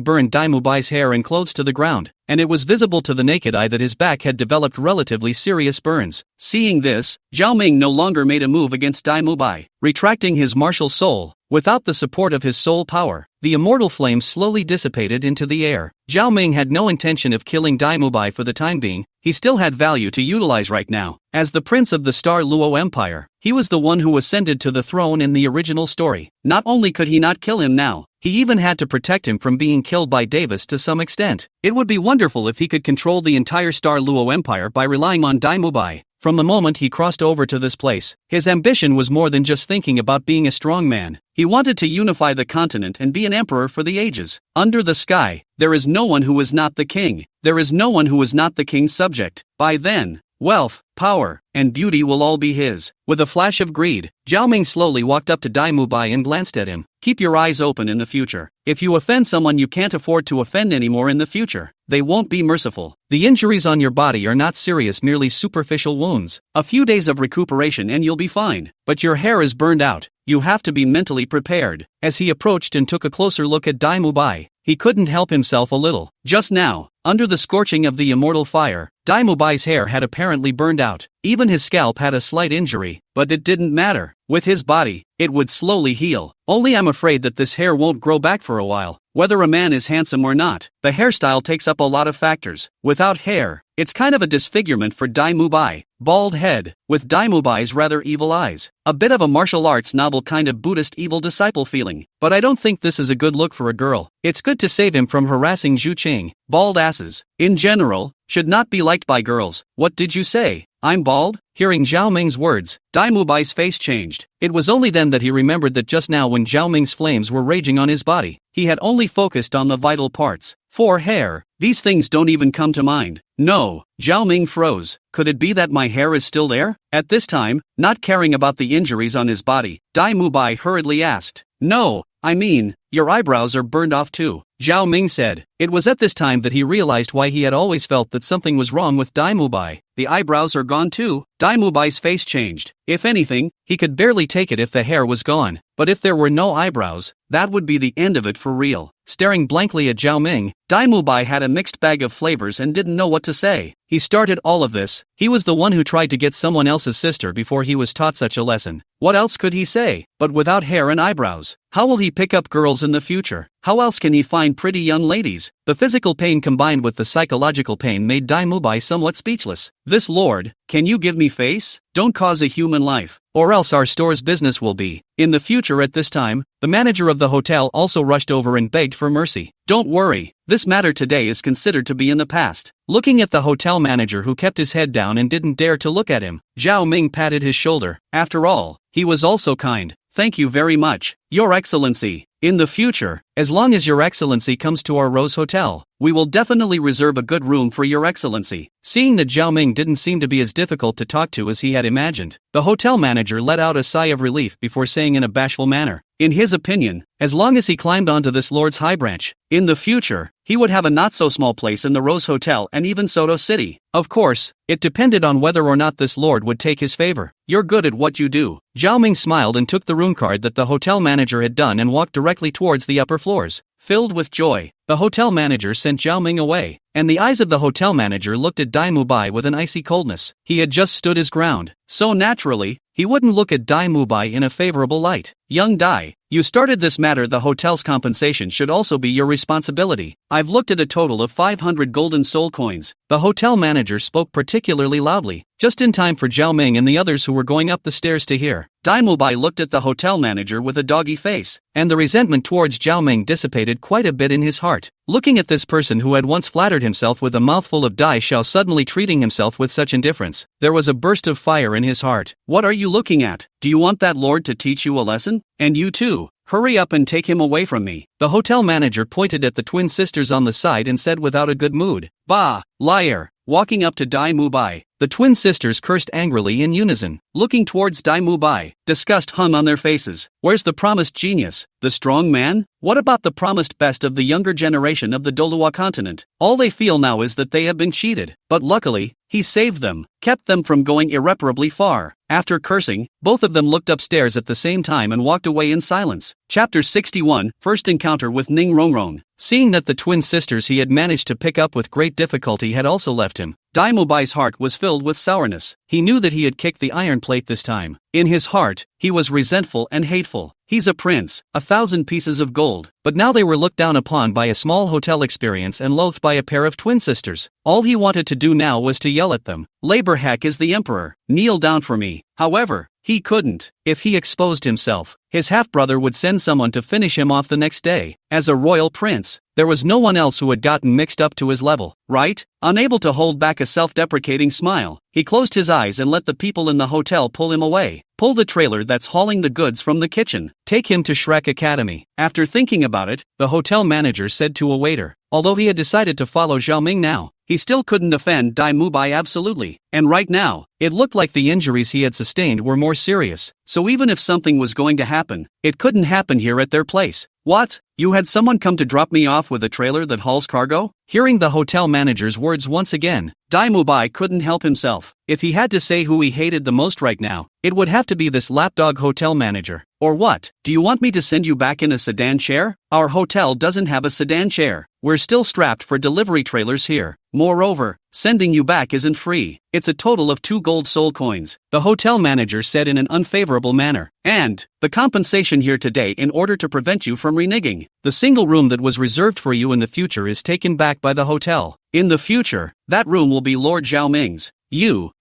[SPEAKER 1] burned Dai Mubai's hair and clothes to the ground, and it was visible to the naked eye that his back had developed relatively serious burns. Seeing this, Zhao Ming no longer made a move against Dai Mubai, retracting his martial soul. Without the support of his soul power, the immortal flame slowly dissipated into the air. Zhao Ming had no intention of killing Dai Mubai for the time being. He still had value to utilize right now. As the prince of the Star Luo Empire, he was the one who ascended to the throne in the original story. Not only could he not kill him now, he even had to protect him from being killed by Davis to some extent. It would be wonderful if he could control the entire Star Luo Empire by relying on Dai Mubai. From the moment he crossed over to this place, his ambition was more than just thinking about being a strong man. He wanted to unify the continent and be an emperor for the ages. Under the sky, there is no one who is not the king. There is no one who is not the king's subject. By then, wealth, power, and beauty will all be his. With a flash of greed, Zhao Ming slowly walked up to Dai Mubai and glanced at him. Keep your eyes open in the future. If you offend someone you can't afford to offend anymore in the future, they won't be merciful. The injuries on your body are not serious, merely superficial wounds. A few days of recuperation and you'll be fine. But your hair is burned out. You have to be mentally prepared. As he approached and took a closer look at Dai Mubai, he couldn't help himself a little. Just now, under the scorching of the immortal fire, Dai Mubai's hair had apparently burned out. Even his scalp had a slight injury, but it didn't matter. With his body, it would slowly heal. Only I'm afraid that this hair won't grow back for a while. Whether a man is handsome or not, the hairstyle takes up a lot of factors. Without hair, it's kind of a disfigurement for Dai Mubai. Bald head, with Dai Mubai's rather evil eyes. A bit of a martial arts novel kind of Buddhist evil disciple feeling. But I don't think this is a good look for a girl. It's good to save him from harassing Zhu Qing. Bald asses, in general, should not be liked by girls. What did you say? I'm bald? Hearing Zhao Ming's words, Dai Mubai's face changed. It was only then that he remembered that just now when Zhao Ming's flames were raging on his body, he had only focused on the vital parts. For hair, these things don't even come to mind. No, Zhao Ming froze. Could it be that my hair is still there? At this time, not caring about the injuries on his body, Dai Mubai hurriedly asked. No, I mean, your eyebrows are burned off too, Zhao Ming said. It was at this time that he realized why he had always felt that something was wrong with Dai Mubai. The eyebrows are gone too. Dai Mubai's face changed. If anything, he could barely take it if the hair was gone. But if there were no eyebrows, that would be the end of it for real. Staring blankly at Zhao Ming, Dai Mubai had a mixed bag of flavors and didn't know what to say. He started all of this. He was the one who tried to get someone else's sister before he was taught such a lesson. What else could he say? But without hair and eyebrows, how will he pick up girls in the future? How else can he find pretty young ladies? The physical pain combined with the psychological pain made Dai Mubai somewhat speechless. This lord, can you give me face? Don't cause a human life, or else our store's business will be. In the future at this time, the manager of the hotel also rushed over and begged for mercy. Don't worry, this matter today is considered to be in the past. Looking at the hotel manager who kept his head down and didn't dare to look at him, Zhao Ming patted his shoulder. After all, he was also kind. Thank you very much, Your Excellency. In the future, as long as Your Excellency comes to our Rose Hotel, we will definitely reserve a good room for Your Excellency. Seeing that Zhao Ming didn't seem to be as difficult to talk to as he had imagined, the hotel manager let out a sigh of relief before saying in a bashful manner, in his opinion, as long as he climbed onto this lord's high branch, in the future, he would have a not-so-small place in the Rose Hotel and even Soto City. Of course, it depended on whether or not this lord would take his favor. You're good at what you do. Zhao Ming smiled and took the room card that the hotel manager had done and walked directly towards the upper floors. Filled with joy, the hotel manager sent Zhao Ming away, and the eyes of the hotel manager looked at Dai Mubai with an icy coldness. He had just stood his ground, so naturally, he wouldn't look at Dai Mubai in a favorable light. Young Dai, you started this matter. The hotel's compensation should also be your responsibility. I've looked at a total of 500 golden soul coins. The hotel manager spoke particularly loudly, just in time for Zhao Ming and the others who were going up the stairs to hear. Dai Mubai looked at the hotel manager with a doggy face, and the resentment towards Zhao Ming dissipated quite a bit in his heart. Looking at this person who had once flattered himself with a mouthful of Dai Shao suddenly treating himself with such indifference, there was a burst of fire in his heart. What are you looking at? Do you want that lord to teach you a lesson? And you too. Hurry up and take him away from me. The hotel manager pointed at the twin sisters on the side and said without a good mood, Bah, liar. Walking up to Dai Mubai, the The twin sisters cursed angrily in unison, looking towards Dai Mubai. Disgust hung on their faces. Where's the promised genius, the strong man? What about the promised best of the younger generation of the Douluo continent? All they feel now is that they have been cheated. But luckily, he saved them, kept them from going irreparably far. After cursing, both of them looked upstairs at the same time and walked away in silence. Chapter 61, First Encounter with Ning Rongrong. Seeing that the twin sisters he had managed to pick up with great difficulty had also left him, Dai Mubai's heart was filled with sourness. He knew that he had kicked the iron plate this time. In his heart, he was resentful and hateful. He's a prince, 1,000 pieces of gold. But now they were looked down upon by a small hotel experience and loathed by a pair of twin sisters. All he wanted to do now was to yell at them. Labor hack is the emperor. Kneel down for me. However, he couldn't. If he exposed himself, his half-brother would send someone to finish him off the next day. As a royal prince, there was no one else who had gotten mixed up to his level, right? Unable to hold back a self-deprecating smile, he closed his eyes and let the people in the hotel pull him away. Pull the trailer that's hauling the goods from the kitchen. Take him to Shrek Academy. After thinking about it, the hotel manager said to a waiter. Although he had decided to follow Zhao Ming now, he still couldn't offend Dai Mubai absolutely. And right now, it looked like the injuries he had sustained were more serious. So even if something was going to happen, it couldn't happen here at their place. What? You had someone come to drop me off with a trailer that hauls cargo? Hearing the hotel manager's words once again, Dai Mubai couldn't help himself. If he had to say who he hated the most right now, it would have to be this lapdog hotel manager. Or what? Do you want me to send you back in a sedan chair? Our hotel doesn't have a sedan chair. We're still strapped for delivery trailers here. Moreover, sending you back isn't free. It's a total of 2 gold soul coins, the hotel manager said in an unfavorable manner. And the compensation here today in order to prevent you from reneging. The single room that was reserved for you in the future is taken back by the hotel. In the future, that room will be Lord Zhao Ming's.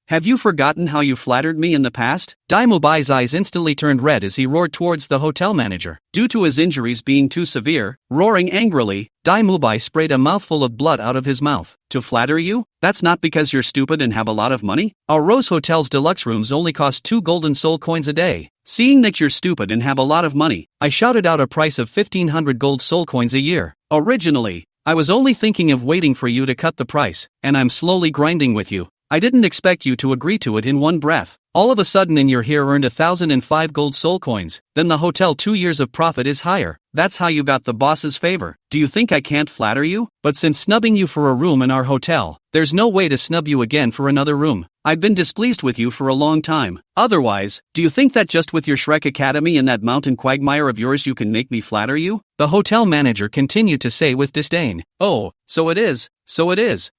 [SPEAKER 1] Have you forgotten how you flattered me in the past? Dai Mubai's eyes instantly turned red as he roared towards the hotel manager. Due to his injuries being too severe, roaring angrily, Dai Mubai sprayed a mouthful of blood out of his mouth. To flatter you? That's not because you're stupid and have a lot of money? Our Rose Hotel's deluxe rooms only cost 2 golden soul coins a day. Seeing that you're stupid and have a lot of money, I shouted out a price of 1,500 gold soul coins a year. Originally, I was only thinking of waiting for you to cut the price, and I'm slowly grinding with you. I didn't expect you to agree to it in one breath. All of a sudden in your here earned 1,005 gold soul coins, then the hotel 2 years of profit is higher. That's how you got the boss's favor. Do you think I can't flatter you? But since snubbing you for a room in our hotel, there's no way to snub you again for another room. I've been displeased with you for a long time. Otherwise, do you think that just with your Shrek Academy and that mountain quagmire of yours you can make me flatter you? The hotel manager continued to say with disdain. Oh, so it is.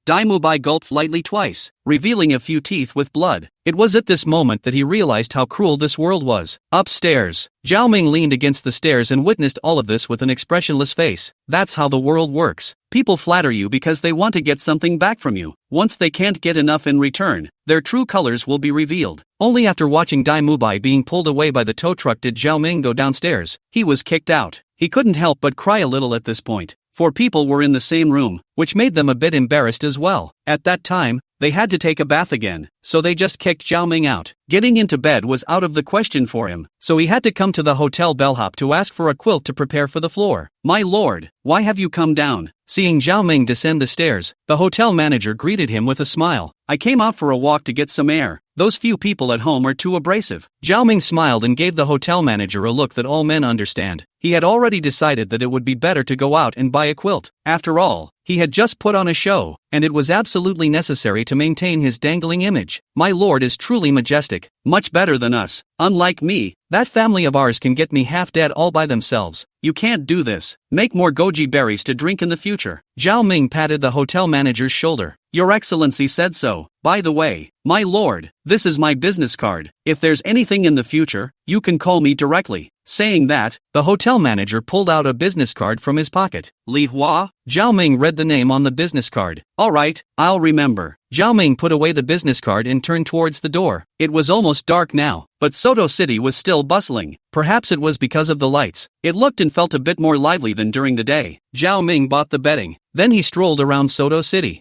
[SPEAKER 1] Dai Mubai gulped lightly twice, revealing a few teeth with blood. It was at this moment that he realized how cruel this world was. Upstairs, Zhao Ming leaned against the stairs and witnessed all of this with an expressionless face. That's how the world works. People flatter you because they want to get something back from you. Once they can't get enough in return, their true colors will be revealed. Only after watching Dai Mubai being pulled away by the tow truck did Zhao Ming go downstairs. He was kicked out. He couldn't help but cry a little at this point. 4 people were in the same room, which made them a bit embarrassed as well. At that time, they had to take a bath again, so they just kicked Zhao Ming out. Getting into bed was out of the question for him, so he had to come to the hotel bellhop to ask for a quilt to prepare for the floor. My lord, why have you come down? Seeing Zhao Ming descend the stairs, the hotel manager greeted him with a smile. I came out for a walk to get some air. Those few people at home are too abrasive. Zhao Ming smiled and gave the hotel manager a look that all men understand. He had already decided that it would be better to go out and buy a quilt. After all, he had just put on a show, and it was absolutely necessary to maintain his dangling image. My lord is truly majestic, much better than us. Unlike me, that family of ours can get me half dead all by themselves. You can't do this. Make more goji berries to drink in the future. Zhao Ming patted the hotel manager's shoulder. Your Excellency said so. By the way, my lord, this is my business card. If there's anything in the future, you can call me directly. Saying that, the hotel manager pulled out a business card from his pocket. Li Hua? Zhao Ming read the name on the business card. Alright, I'll remember. Zhao Ming put away the business card and turned towards the door. It was almost dark now, but Soto City was still bustling. Perhaps it was because of the lights. It looked and felt a bit more lively than during the day. Zhao Ming bought the bedding. Then he strolled around Soto City.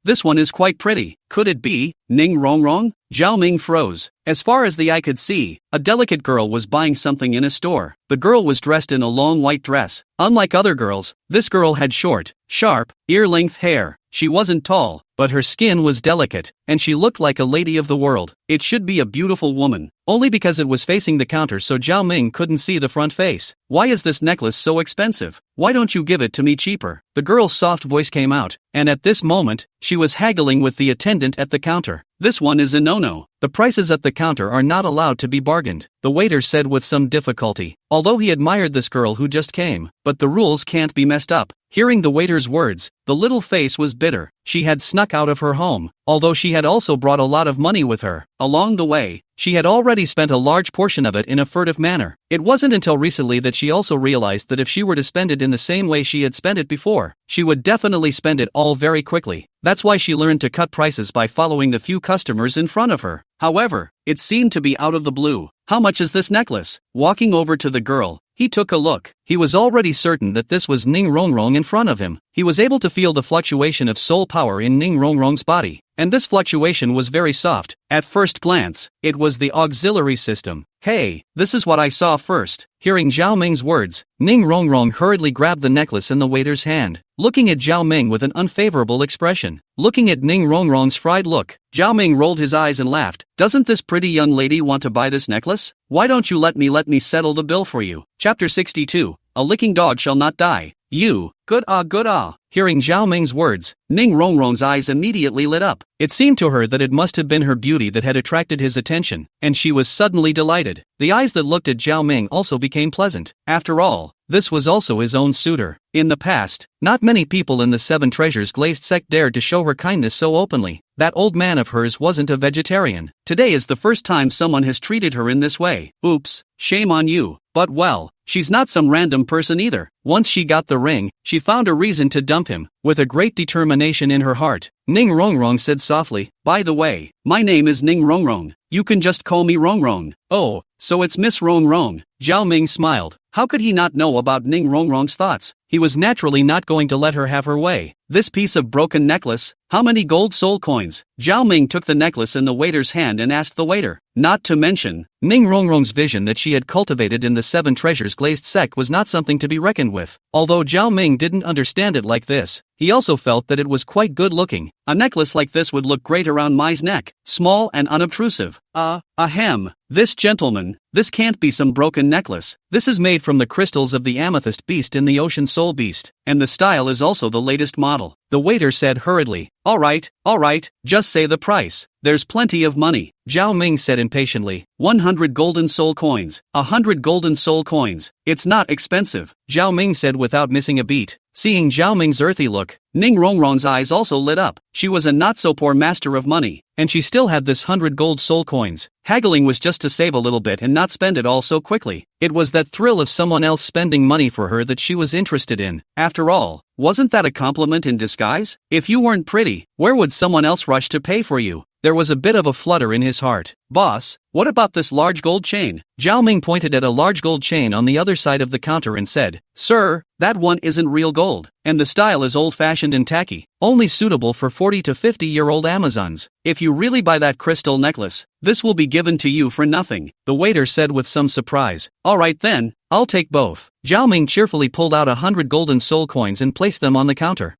[SPEAKER 1] This one is quite pretty. Could it be Ning Rongrong? Zhao Ming froze. As far as the eye could see, a delicate girl was buying something in a store. The girl was dressed in a long white dress. Unlike other girls, this girl had short, sharp, ear-length hair. She wasn't tall, but her skin was delicate, and she looked like a lady of the world. It should be a beautiful woman. Only because it was facing the counter so Zhao Ming couldn't see the front face. Why is this necklace so expensive? Why don't you give it to me cheaper? The girl's soft voice came out, and at this moment, she was haggling with the attendant at the counter. This one is a no-no. The prices at the counter are not allowed to be bargained, the waiter said with some difficulty, although he admired this girl who just came. But the rules can't be messed up. Hearing the waiter's words, the little face was bitter. She had snuck out of her home, although she had also brought a lot of money with her. Along the way, she had already spent a large portion of it in a furtive manner. It wasn't until recently that she also realized that if she were to spend it in the same way she had spent it before, she would definitely spend it all very quickly. That's why she learned to cut prices by following the few customers in front of her. However, it seemed to be out of the blue. How much is this necklace? Walking over to the girl, he took a look. He was already certain that this was Ning Rongrong in front of him. He was able to feel the fluctuation of soul power in Ning Rongrong's body, and this fluctuation was very soft. At first glance, it was the auxiliary system. Hey, this is what I saw first. Hearing Zhao Ming's words, Ning Rongrong hurriedly grabbed the necklace in the waiter's hand, looking at Zhao Ming with an unfavorable expression. Looking at Ning Rongrong's fried look, Zhao Ming rolled his eyes and laughed. Doesn't this pretty young lady want to buy this necklace? Why don't you let me settle the bill for you? Chapter 62, A licking dog shall not die. You, good ah. Hearing Zhao Ming's words, Ning Rongrong's eyes immediately lit up. It seemed to her that it must have been her beauty that had attracted his attention, and she was suddenly delighted. The eyes that looked at Zhao Ming also became pleasant. After all, this was also his own suitor. In the past, not many people in the Seven Treasures glazed sect dared to show her kindness so openly. That old man of hers wasn't a vegetarian. Today is the first time someone has treated her in this way. Oops, shame on you. But well, she's not some random person either. Once she got the ring, she found a reason to dump him. With a great determination in her heart, Ning Rongrong said softly, by the way, my name is Ning Rongrong. You can just call me Rongrong. Oh, so it's Miss Rongrong. Zhao Ming smiled. How could he not know about Ning Rongrong's thoughts? He was naturally not going to let her have her way. This piece of broken necklace, how many gold soul coins? Zhao Ming took the necklace in the waiter's hand and asked the waiter. Not to mention, Ning Rongrong's vision that she had cultivated in the Seven Treasures glazed sect was not something to be reckoned with. Although Zhao Ming didn't understand it like this, he also felt that it was quite good looking. A necklace like this would look great around Mai's neck, small and unobtrusive. Ahem. This gentleman, this can't be some broken necklace. This is made from the crystals of the amethyst beast in the ocean soul beast, and the style is also the latest model. The waiter said hurriedly. Alright, just say the price. There's plenty of money. Zhao Ming said impatiently. 100 golden soul coins. 100 golden soul coins. It's not expensive, Zhao Ming said without missing a beat. Seeing Zhao Ming's earthy look, Ning Rongrong's eyes also lit up. She was a not-so-poor master of money, and she still had this 100 gold soul coins. Haggling was just to save a little bit and not spend it all so quickly. It was that thrill of someone else spending money for her that she was interested in. After all, wasn't that a compliment in disguise? If you weren't pretty, where would someone else rush to pay for you? There was a bit of a flutter in his heart. Boss, what about this large gold chain? Zhao Ming pointed at a large gold chain on the other side of the counter and said, Sir, that one isn't real gold, and the style is old-fashioned and tacky, only suitable for 40 to 50-year-old Amazons. If you really buy that crystal necklace, this will be given to you for nothing, the waiter said with some surprise. Alright then, I'll take both. Zhao Ming cheerfully pulled out 100 golden soul coins and placed them on the counter.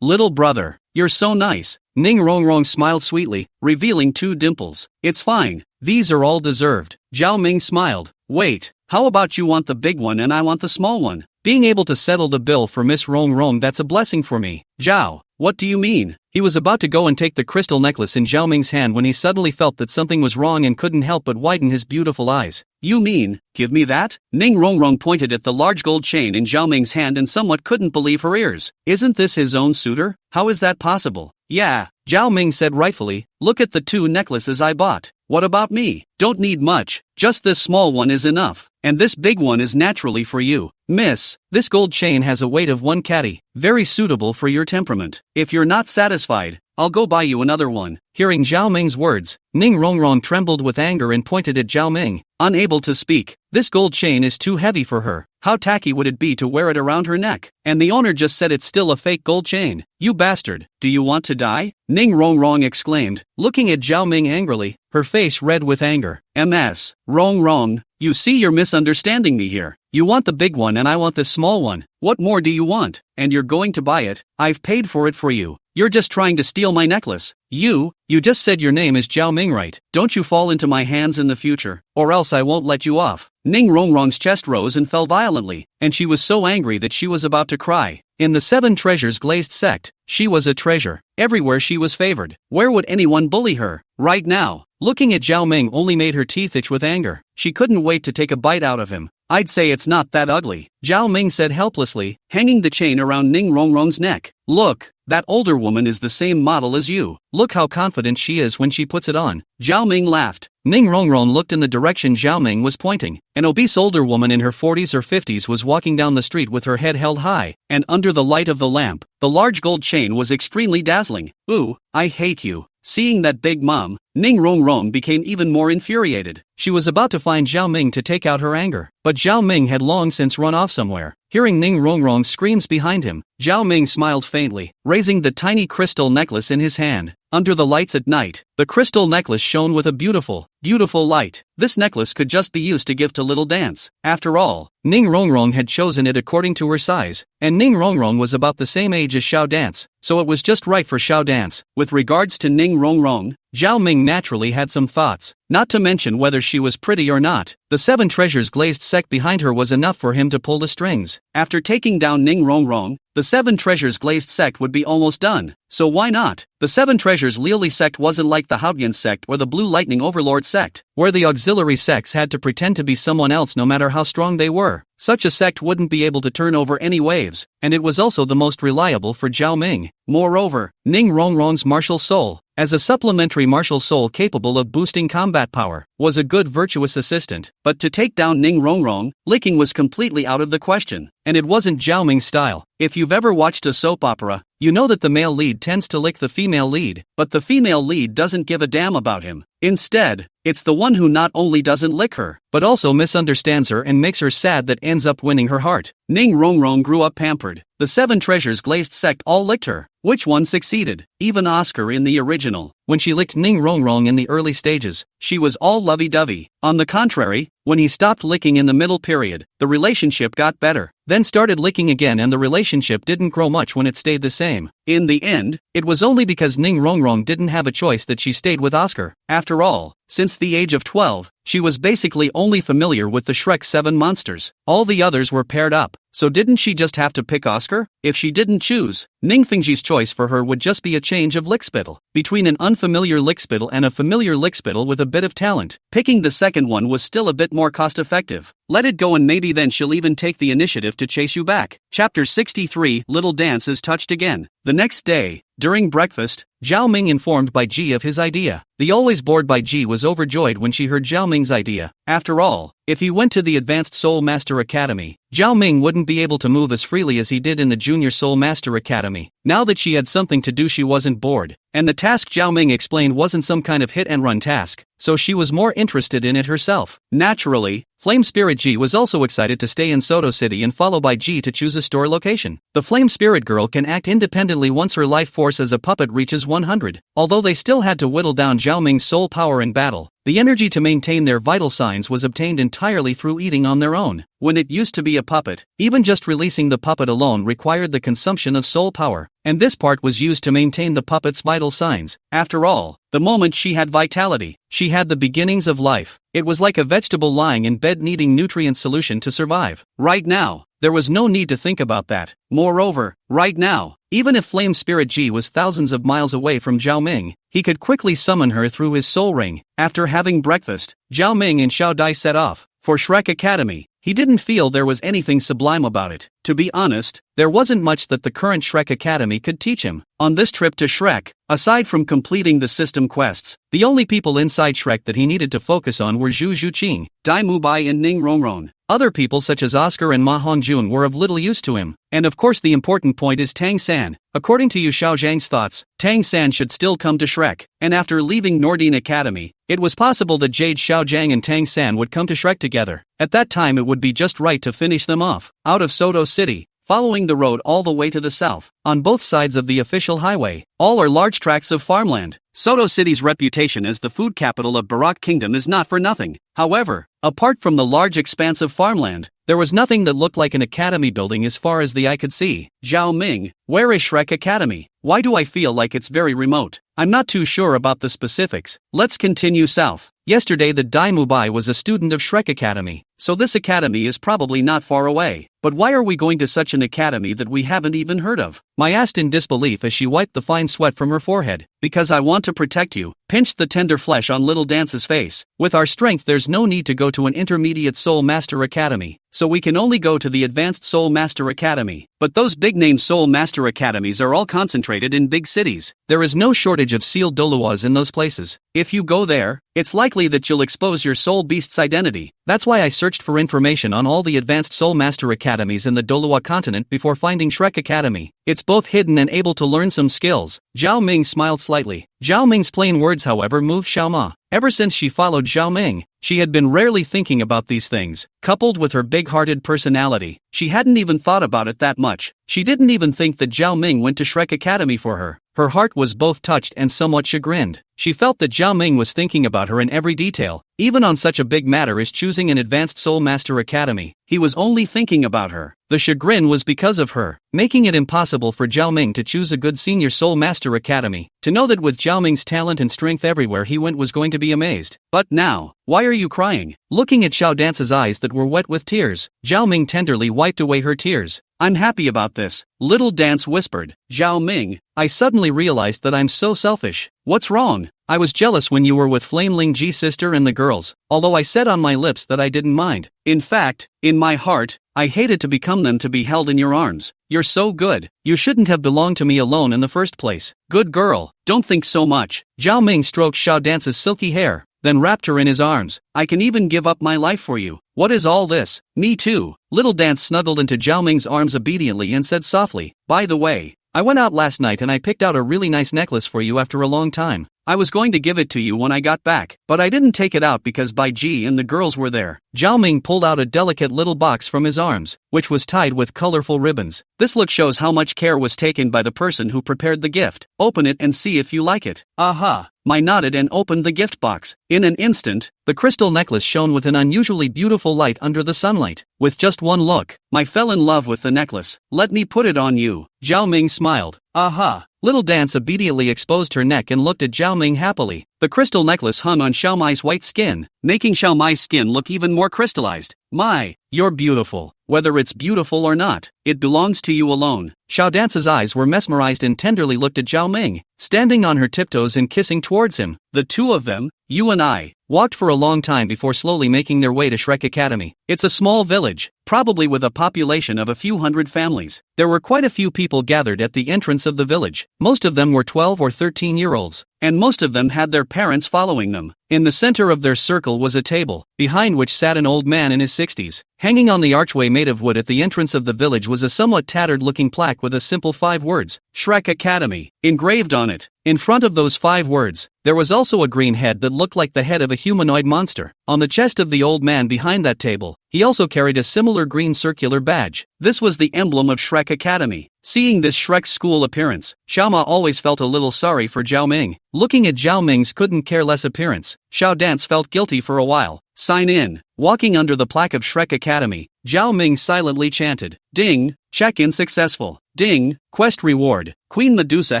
[SPEAKER 1] Little brother, you're so nice. Ning Rongrong smiled sweetly, revealing 2 dimples. It's fine, these are all deserved. Zhao Ming smiled. Wait, how about you want the big one and I want the small one? Being able to settle the bill for Miss Rongrong, that's a blessing for me. Zhao, what do you mean? He was about to go and take the crystal necklace in Zhao Ming's hand when he suddenly felt that something was wrong and couldn't help but widen his beautiful eyes. You mean, give me that? Ning Rongrong pointed at the large gold chain in Zhao Ming's hand and somewhat couldn't believe her ears. Isn't this his own suitor? How is that possible? Yeah, Zhao Ming said rightfully. Look at the 2 necklaces I bought. What about me? Don't need much, just this small one is enough, and this big one is naturally for you. Miss, this gold chain has a weight of 1 catty, very suitable for your temperament. If you're not satisfied, I'll go buy you another one. Hearing Zhao Ming's words, Ning Rongrong trembled with anger and pointed at Zhao Ming. Unable to speak, this gold chain is too heavy for her. How tacky would it be to wear it around her neck? And the owner just said it's still a fake gold chain. You bastard, do you want to die? Ning Rongrong exclaimed, looking at Zhao Ming angrily, her face red with anger. Rongrong, you see you're misunderstanding me here. You want the big one and I want this small one. What more do you want? And you're going to buy it? I've paid for it for you. You're just trying to steal my necklace. You just said your name is Zhao Ming, right? Don't you fall into my hands in the future, or else I won't let you off. Ning Rongrong's chest rose and fell violently, and she was so angry that she was about to cry. In the Seven Treasures Glazed sect, she was a treasure. Everywhere she was favored. Where would anyone bully her? Right now. Looking at Zhao Ming only made her teeth itch with anger. She couldn't wait to take a bite out of him. I'd say it's not that ugly, Zhao Ming said helplessly, hanging the chain around Ning Rongrong's neck. Look, that older woman is the same model as you. Look how confident she is when she puts it on. Zhao Ming laughed. Ning Rongrong looked in the direction Zhao Ming was pointing. An obese older woman in her 40s or 50s was walking down the street with her head held high, and under the light of the lamp, the large gold chain was extremely dazzling. Ooh, I hate you. Seeing that big mom, Ning Rongrong became even more infuriated. She was about to find Zhao Ming to take out her anger, but Zhao Ming had long since run off somewhere. Hearing Ning Rongrong's screams behind him, Zhao Ming smiled faintly, raising the tiny crystal necklace in his hand. Under the lights at night, the crystal necklace shone with a beautiful, beautiful light. This necklace could just be used to give to little Dance. After all, Ning Rongrong had chosen it according to her size, and Ning Rongrong was about the same age as Xiao Dance, so it was just right for Xiao Dance. With regards to Ning Rongrong, Zhao Ming naturally had some thoughts, not to mention whether she was pretty or not. The Seven Treasures Glazed sect behind her was enough for him to pull the strings. After taking down Ning Rongrong, the Seven Treasures Glazed sect would be almost done. So why not? The Seven Treasures Lili sect wasn't like the Haotian sect or the Blue Lightning Overlord sect, where the auxiliary sects had to pretend to be someone else no matter how strong they were. Such a sect wouldn't be able to turn over any waves, and it was also the most reliable for Zhao Ming. Moreover, Ning Rongrong's martial soul, as a supplementary martial soul capable of boosting combat power, was a good virtuous assistant. But to take down Ning Rongrong, licking was completely out of the question, and it wasn't Zhao Ming's style. If you've ever watched a soap opera, you know that the male lead tends to lick the female lead, but the female lead doesn't give a damn about him. Instead, it's the one who not only doesn't lick her, but also misunderstands her and makes her sad that ends up winning her heart. Ning Rongrong grew up pampered. The Seven Treasures Glazed sect all licked her. Which one succeeded? Even Oscar in the original, when she licked Ning Rongrong in the early stages, she was all lovey-dovey. On the contrary, when he stopped licking in the middle period, the relationship got better, then started licking again and the relationship didn't grow much when it stayed the same. In the end, it was only because Ning Rongrong didn't have a choice that she stayed with Oscar. After all, since the age of 12, she was basically only familiar with the Shrek 7 monsters. All the others were paired up, so didn't she just have to pick Oscar? If she didn't choose, Ning Fengji's choice for her would just be a change of lickspittle. Between an unfamiliar lickspittle and a familiar lickspittle with a bit of talent, picking the second one was still a bit more cost-effective. Let it go and maybe then she'll even take the initiative to chase you back. Chapter 63, Little Dance is touched again. The next day, during breakfast, Zhao Ming informed Bai Ji of his idea. The always bored Bai Ji was overjoyed when she heard Zhao Ming's idea. After all, if he went to the Advanced Soul Master Academy, Zhao Ming wouldn't be able to move as freely as he did in the Junior Soul Master Academy. Now that she had something to do, she wasn't bored, and the task Zhao Ming explained wasn't some kind of hit-and-run task, so she was more interested in it herself. Naturally, Flame Spirit Ji was also excited to stay in Soto City and follow Bai Ji to choose a store location. The Flame Spirit girl can act independently once her life force as a puppet reaches 100. Although they still had to whittle down Zhao Ming's soul power in battle, the energy to maintain their vital signs was obtained entirely through eating on their own. When it used to be a puppet, even just releasing the puppet alone required the consumption of soul power, and this part was used to maintain the puppet's vital signs. After all, the moment she had vitality, she had the beginnings of life. It was like a vegetable lying in bed needing nutrient solution to survive. Right now, there was no need to think about that. Moreover, right now, even if Flame Spirit Ji was thousands of miles away from Zhao Ming, he could quickly summon her through his soul ring. After having breakfast, Zhao Ming and Xiao Dai set off for Shrek Academy. He didn't feel there was anything sublime about it. To be honest, there wasn't much that the current Shrek Academy could teach him. On this trip to Shrek, aside from completing the system quests, the only people inside Shrek that he needed to focus on were Zhu Zhuqing, Dai Mubai and Ning Rongrong. Other people such as Oscar and Ma Hongjun were of little use to him. And of course the important point is Tang San. According to Yu Xiaozhang's thoughts, Tang San should still come to Shrek, and after leaving Nordine Academy, it was possible that Jade Xiaozhang and Tang San would come to Shrek together. At that time it would be just right to finish them off. Out of Soto City, following the road all the way to the south, on both sides of the official highway, all are large tracts of farmland. Soto City's reputation as the food capital of Barak Kingdom is not for nothing. However, apart from the large expanse of farmland, There was nothing that looked like an academy building as far as the eye could see. Zhao Ming, where is Shrek Academy? Why do I feel like it's very remote? I'm not too sure about the specifics. Let's continue south. Yesterday the Dai Mubai was a student of Shrek Academy, so this academy is probably not far away. But why are we going to such an academy that we haven't even heard of? Mai asked in disbelief as she wiped the fine sweat from her forehead. Because I want to protect you, pinched the tender flesh on Little Dance's face. With our strength there's no need to go to an intermediate Soul Master Academy, so we can only go to the Advanced Soul Master Academy. But those big-name Soul Master Academies are all concentrated in big cities. There is no shortage of sealed Douluos in those places. If you go there, it's likely that you'll expose your soul beast's identity. That's why I searched for information on all the Advanced Soul Master Academies in the Douluo continent before finding Shrek Academy. It's both hidden and able to learn some skills. Zhao Ming smiled slightly. Zhao Ming's plain words however moved Xiao Ma. Ever since she followed Zhao Ming, she had been rarely thinking about these things. Coupled with her big-hearted personality, she hadn't even thought about it that much. She didn't even think that Zhao Ming went to Shrek Academy for her. Her heart was both touched and somewhat chagrined. She felt that Zhao Ming was thinking about her in every detail, even on such a big matter as choosing an Advanced Soul Master Academy. He was only thinking about her. The chagrin was because of her, making it impossible for Zhao Ming to choose a good Senior Soul Master Academy. To know that with Zhao Ming's talent and strength everywhere he went was going to be amazed. But now, why are you crying? Looking at Xiao Dance's eyes that were wet with tears, Zhao Ming tenderly wiped away her tears. I'm happy about this, Little Dance whispered. Zhao Ming, I suddenly realized that I'm so selfish. What's wrong? I was jealous when you were with Yan Lingji's sister and the girls, although I said on my lips that I didn't mind. In fact, in my heart, I hated to become them to be held in your arms. You're so good. You shouldn't have belonged to me alone in the first place. Good girl, don't think so much. Zhao Ming stroked Xiao Dance's silky hair, then wrapped her in his arms. I can even give up my life for you. What is all this? Me too. Little Dance snuggled into Zhao Ming's arms obediently and said softly, by the way, I went out last night and I picked out a really nice necklace for you after a long time. I was going to give it to you when I got back, but I didn't take it out because Bai Ji and the girls were there. Zhao Ming pulled out a delicate little box from his arms, which was tied with colorful ribbons. This look shows how much care was taken by the person who prepared the gift. Open it and see if you like it. Aha! Mai nodded and opened the gift box. In an instant, the crystal necklace shone with an unusually beautiful light under the sunlight. With just one look, Mai fell in love with the necklace. Let me put it on you. Zhao Ming smiled. Aha! Little Dance obediently exposed her neck and looked at Zhao Ming happily. The crystal necklace hung on Xiao Mai's white skin, making Xiao Mai's skin look even more crystallized. Mai, you're beautiful. Whether it's beautiful or not, it belongs to you alone. Xiao Dance's eyes were mesmerized and tenderly looked at Zhao Ming, standing on her tiptoes and kissing towards him. The two of them, you and I, walked for a long time before slowly making their way to Shrek Academy. It's a small village, probably with a population of a few hundred families. There were quite a few people gathered at the entrance of the village. Most of them were 12 or 13-year-olds, and most of them had their parents following them. In the center of their circle was a table, behind which sat an old man in his 60s. Hanging on the archway made of wood at the entrance of the village was a somewhat tattered-looking plaque with a simple 5 words, Shrek Academy, engraved on it. In front of those 5 words, there was also a green head that looked like the head of a humanoid monster. On the chest of the old man behind that table, he also carried a similar green circular badge. This was the emblem of Shrek Academy. Seeing this Shrek's school appearance, Xiao Ma always felt a little sorry for Zhao Ming. Looking at Zhao Ming's couldn't-care-less appearance, Xiao Dance felt guilty for a while. Sign in. Walking under the plaque of Shrek Academy, Zhao Ming silently chanted, Ding, check-in successful. Ding, quest reward. Queen Medusa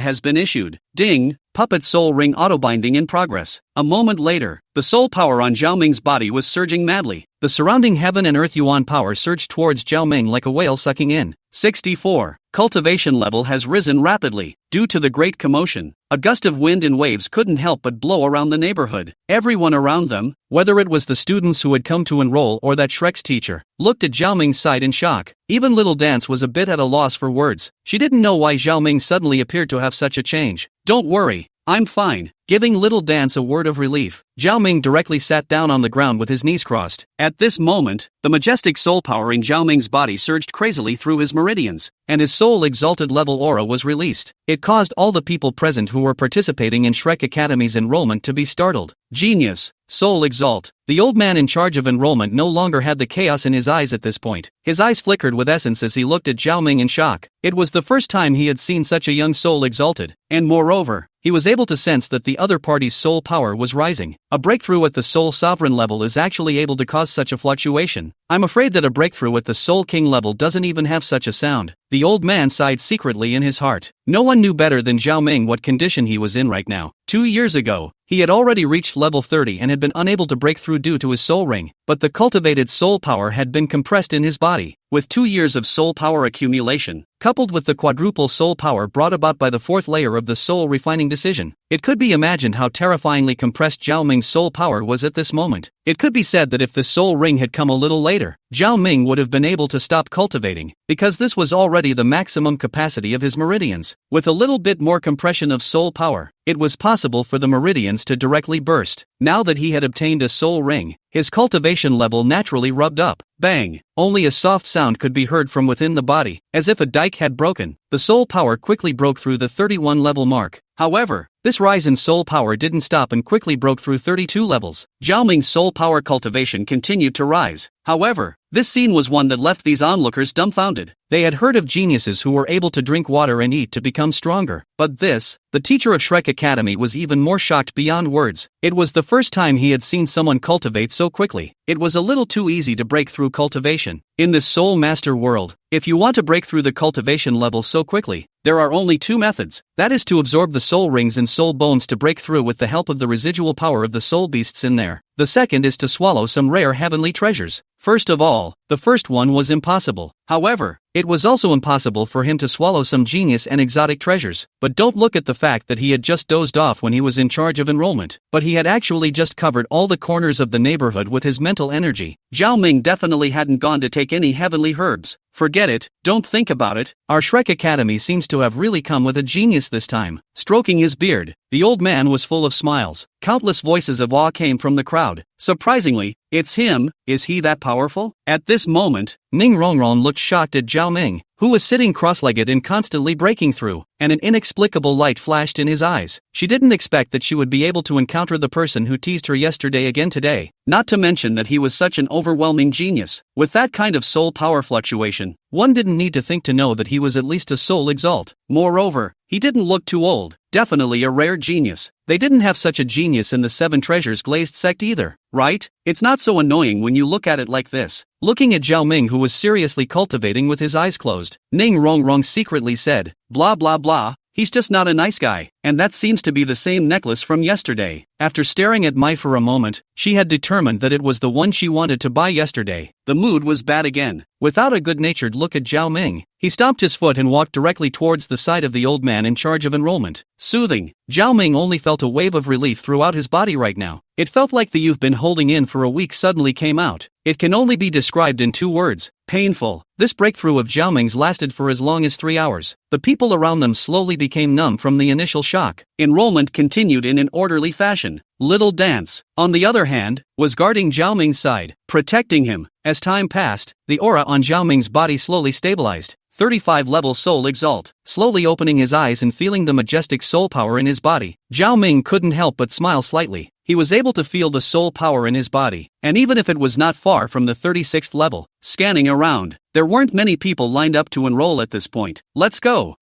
[SPEAKER 1] has been issued. Ding, puppet soul ring auto-binding in progress. A moment later, the soul power on Zhao Ming's body was surging madly. The surrounding heaven and earth yuan power surged towards Zhao Ming like a whale sucking in. 64. Cultivation level has risen rapidly. Due to the great commotion, a gust of wind and waves couldn't help but blow around the neighborhood. Everyone around them, whether it was the students who had come to enroll or that Shrek's teacher, looked at Zhao Ming's side in shock. Even Little Dance was a bit at a loss for words. She didn't know why Zhao Ming suddenly appeared to have such a change. Don't worry, I'm fine. Giving Little Dance a word of relief, Zhao Ming directly sat down on the ground with his knees crossed. At this moment, the majestic soul power in Zhao Ming's body surged crazily through his meridians, and his soul exalted level aura was released. It caused all the people present who were participating in Shrek Academy's enrollment to be startled. Genius. Soul exalt. The old man in charge of enrollment no longer had the chaos in his eyes at this point. His eyes flickered with essence as he looked at Zhao Ming in shock. It was the first time he had seen such a young soul exalted, and moreover, he was able to sense that the other party's soul power was rising. A breakthrough at the soul sovereign level is actually able to cause such a fluctuation. I'm afraid that a breakthrough at the Soul King level doesn't even have such a sound. The old man sighed secretly in his heart. No one knew better than Zhao Ming what condition he was in right now. 2 years ago, he had already reached level 30 and had been unable to break through due to his soul ring, but the cultivated soul power had been compressed in his body. With 2 years of soul power accumulation, coupled with the quadruple soul power brought about by the fourth layer of the soul refining decision, it could be imagined how terrifyingly compressed Zhao Ming's soul power was at this moment. It could be said that if the soul ring had come a little later, Zhao Ming would have been able to stop cultivating, because this was already the maximum capacity of his meridians. With a little bit more compression of soul power, it was possible for the meridians to directly burst. Now that he had obtained a soul ring, his cultivation level naturally rubbed up. Bang! Only a soft sound could be heard from within the body, as if a dike had broken. The soul power quickly broke through the 31 level mark. However, this rise in soul power didn't stop and quickly broke through 32 levels. Zhao Ming's soul power cultivation continued to rise. However, this scene was one that left these onlookers dumbfounded. They had heard of geniuses who were able to drink water and eat to become stronger, but this, the teacher of Shrek Academy, was even more shocked beyond words. It was the first time he had seen someone cultivate so quickly. It was a little too easy to break through cultivation. In this Soul Master world, if you want to break through the cultivation level so quickly, there are only 2 methods. That is to absorb the soul rings and soul bones to break through with the help of the residual power of the soul beasts in there. The second is to swallow some rare heavenly treasures. First of all, the first one was impossible. However, it was also impossible for him to swallow some genius and exotic treasures. But don't look at the fact that he had just dozed off when he was in charge of enrollment, but he had actually just covered all the corners of the neighborhood with his mental energy. Zhao Ming definitely hadn't gone to take any heavenly herbs. Forget it, don't think about it. Our Shrek Academy seems to have really come with a genius this time. Stroking his beard, the old man was full of smiles. Countless voices of awe came from the crowd. Surprisingly, it's him. Is he that powerful? At this moment, Ning Rongrong looked shocked at Zhao Ming, who was sitting cross-legged and constantly breaking through, and an inexplicable light flashed in his eyes. She didn't expect that she would be able to encounter the person who teased her yesterday again today, not to mention that he was such an overwhelming genius. With that kind of soul power fluctuation, one didn't need to think to know that he was at least a soul exalt. Moreover, he didn't look too old. Definitely a rare genius. They didn't have such a genius in the Seven Treasures Glazed sect either, right? It's not so annoying when you look at it like this. Looking at Zhao Ming, who was seriously cultivating with his eyes closed, Ning Rongrong secretly said, "Blah blah blah, he's just not a nice guy, and that seems to be the same necklace from yesterday." After staring at Mai for a moment, she had determined that it was the one she wanted to buy yesterday. The mood was bad again. Without a good-natured look at Zhao Ming, he stomped his foot and walked directly towards the side of the old man in charge of enrollment. Soothing, Zhao Ming only felt a wave of relief throughout his body right now. It felt like the youth been holding in for a week suddenly came out. It can only be described in 2 words: painful. This breakthrough of Zhao Ming's lasted for as long as 3 hours. The people around them slowly became numb from the initial shock. Enrollment continued in an orderly fashion. Little Dance, on the other hand, was guarding Zhao Ming's side, protecting him. As time passed, the aura on Zhao Ming's body slowly stabilized. 35-level Soul Exalt, slowly opening his eyes and feeling the majestic soul power in his body. Zhao Ming couldn't help but smile slightly. He was able to feel the soul power in his body, and even if it was not far from the 36th level, scanning around, there weren't many people lined up to enroll at this point. Let's go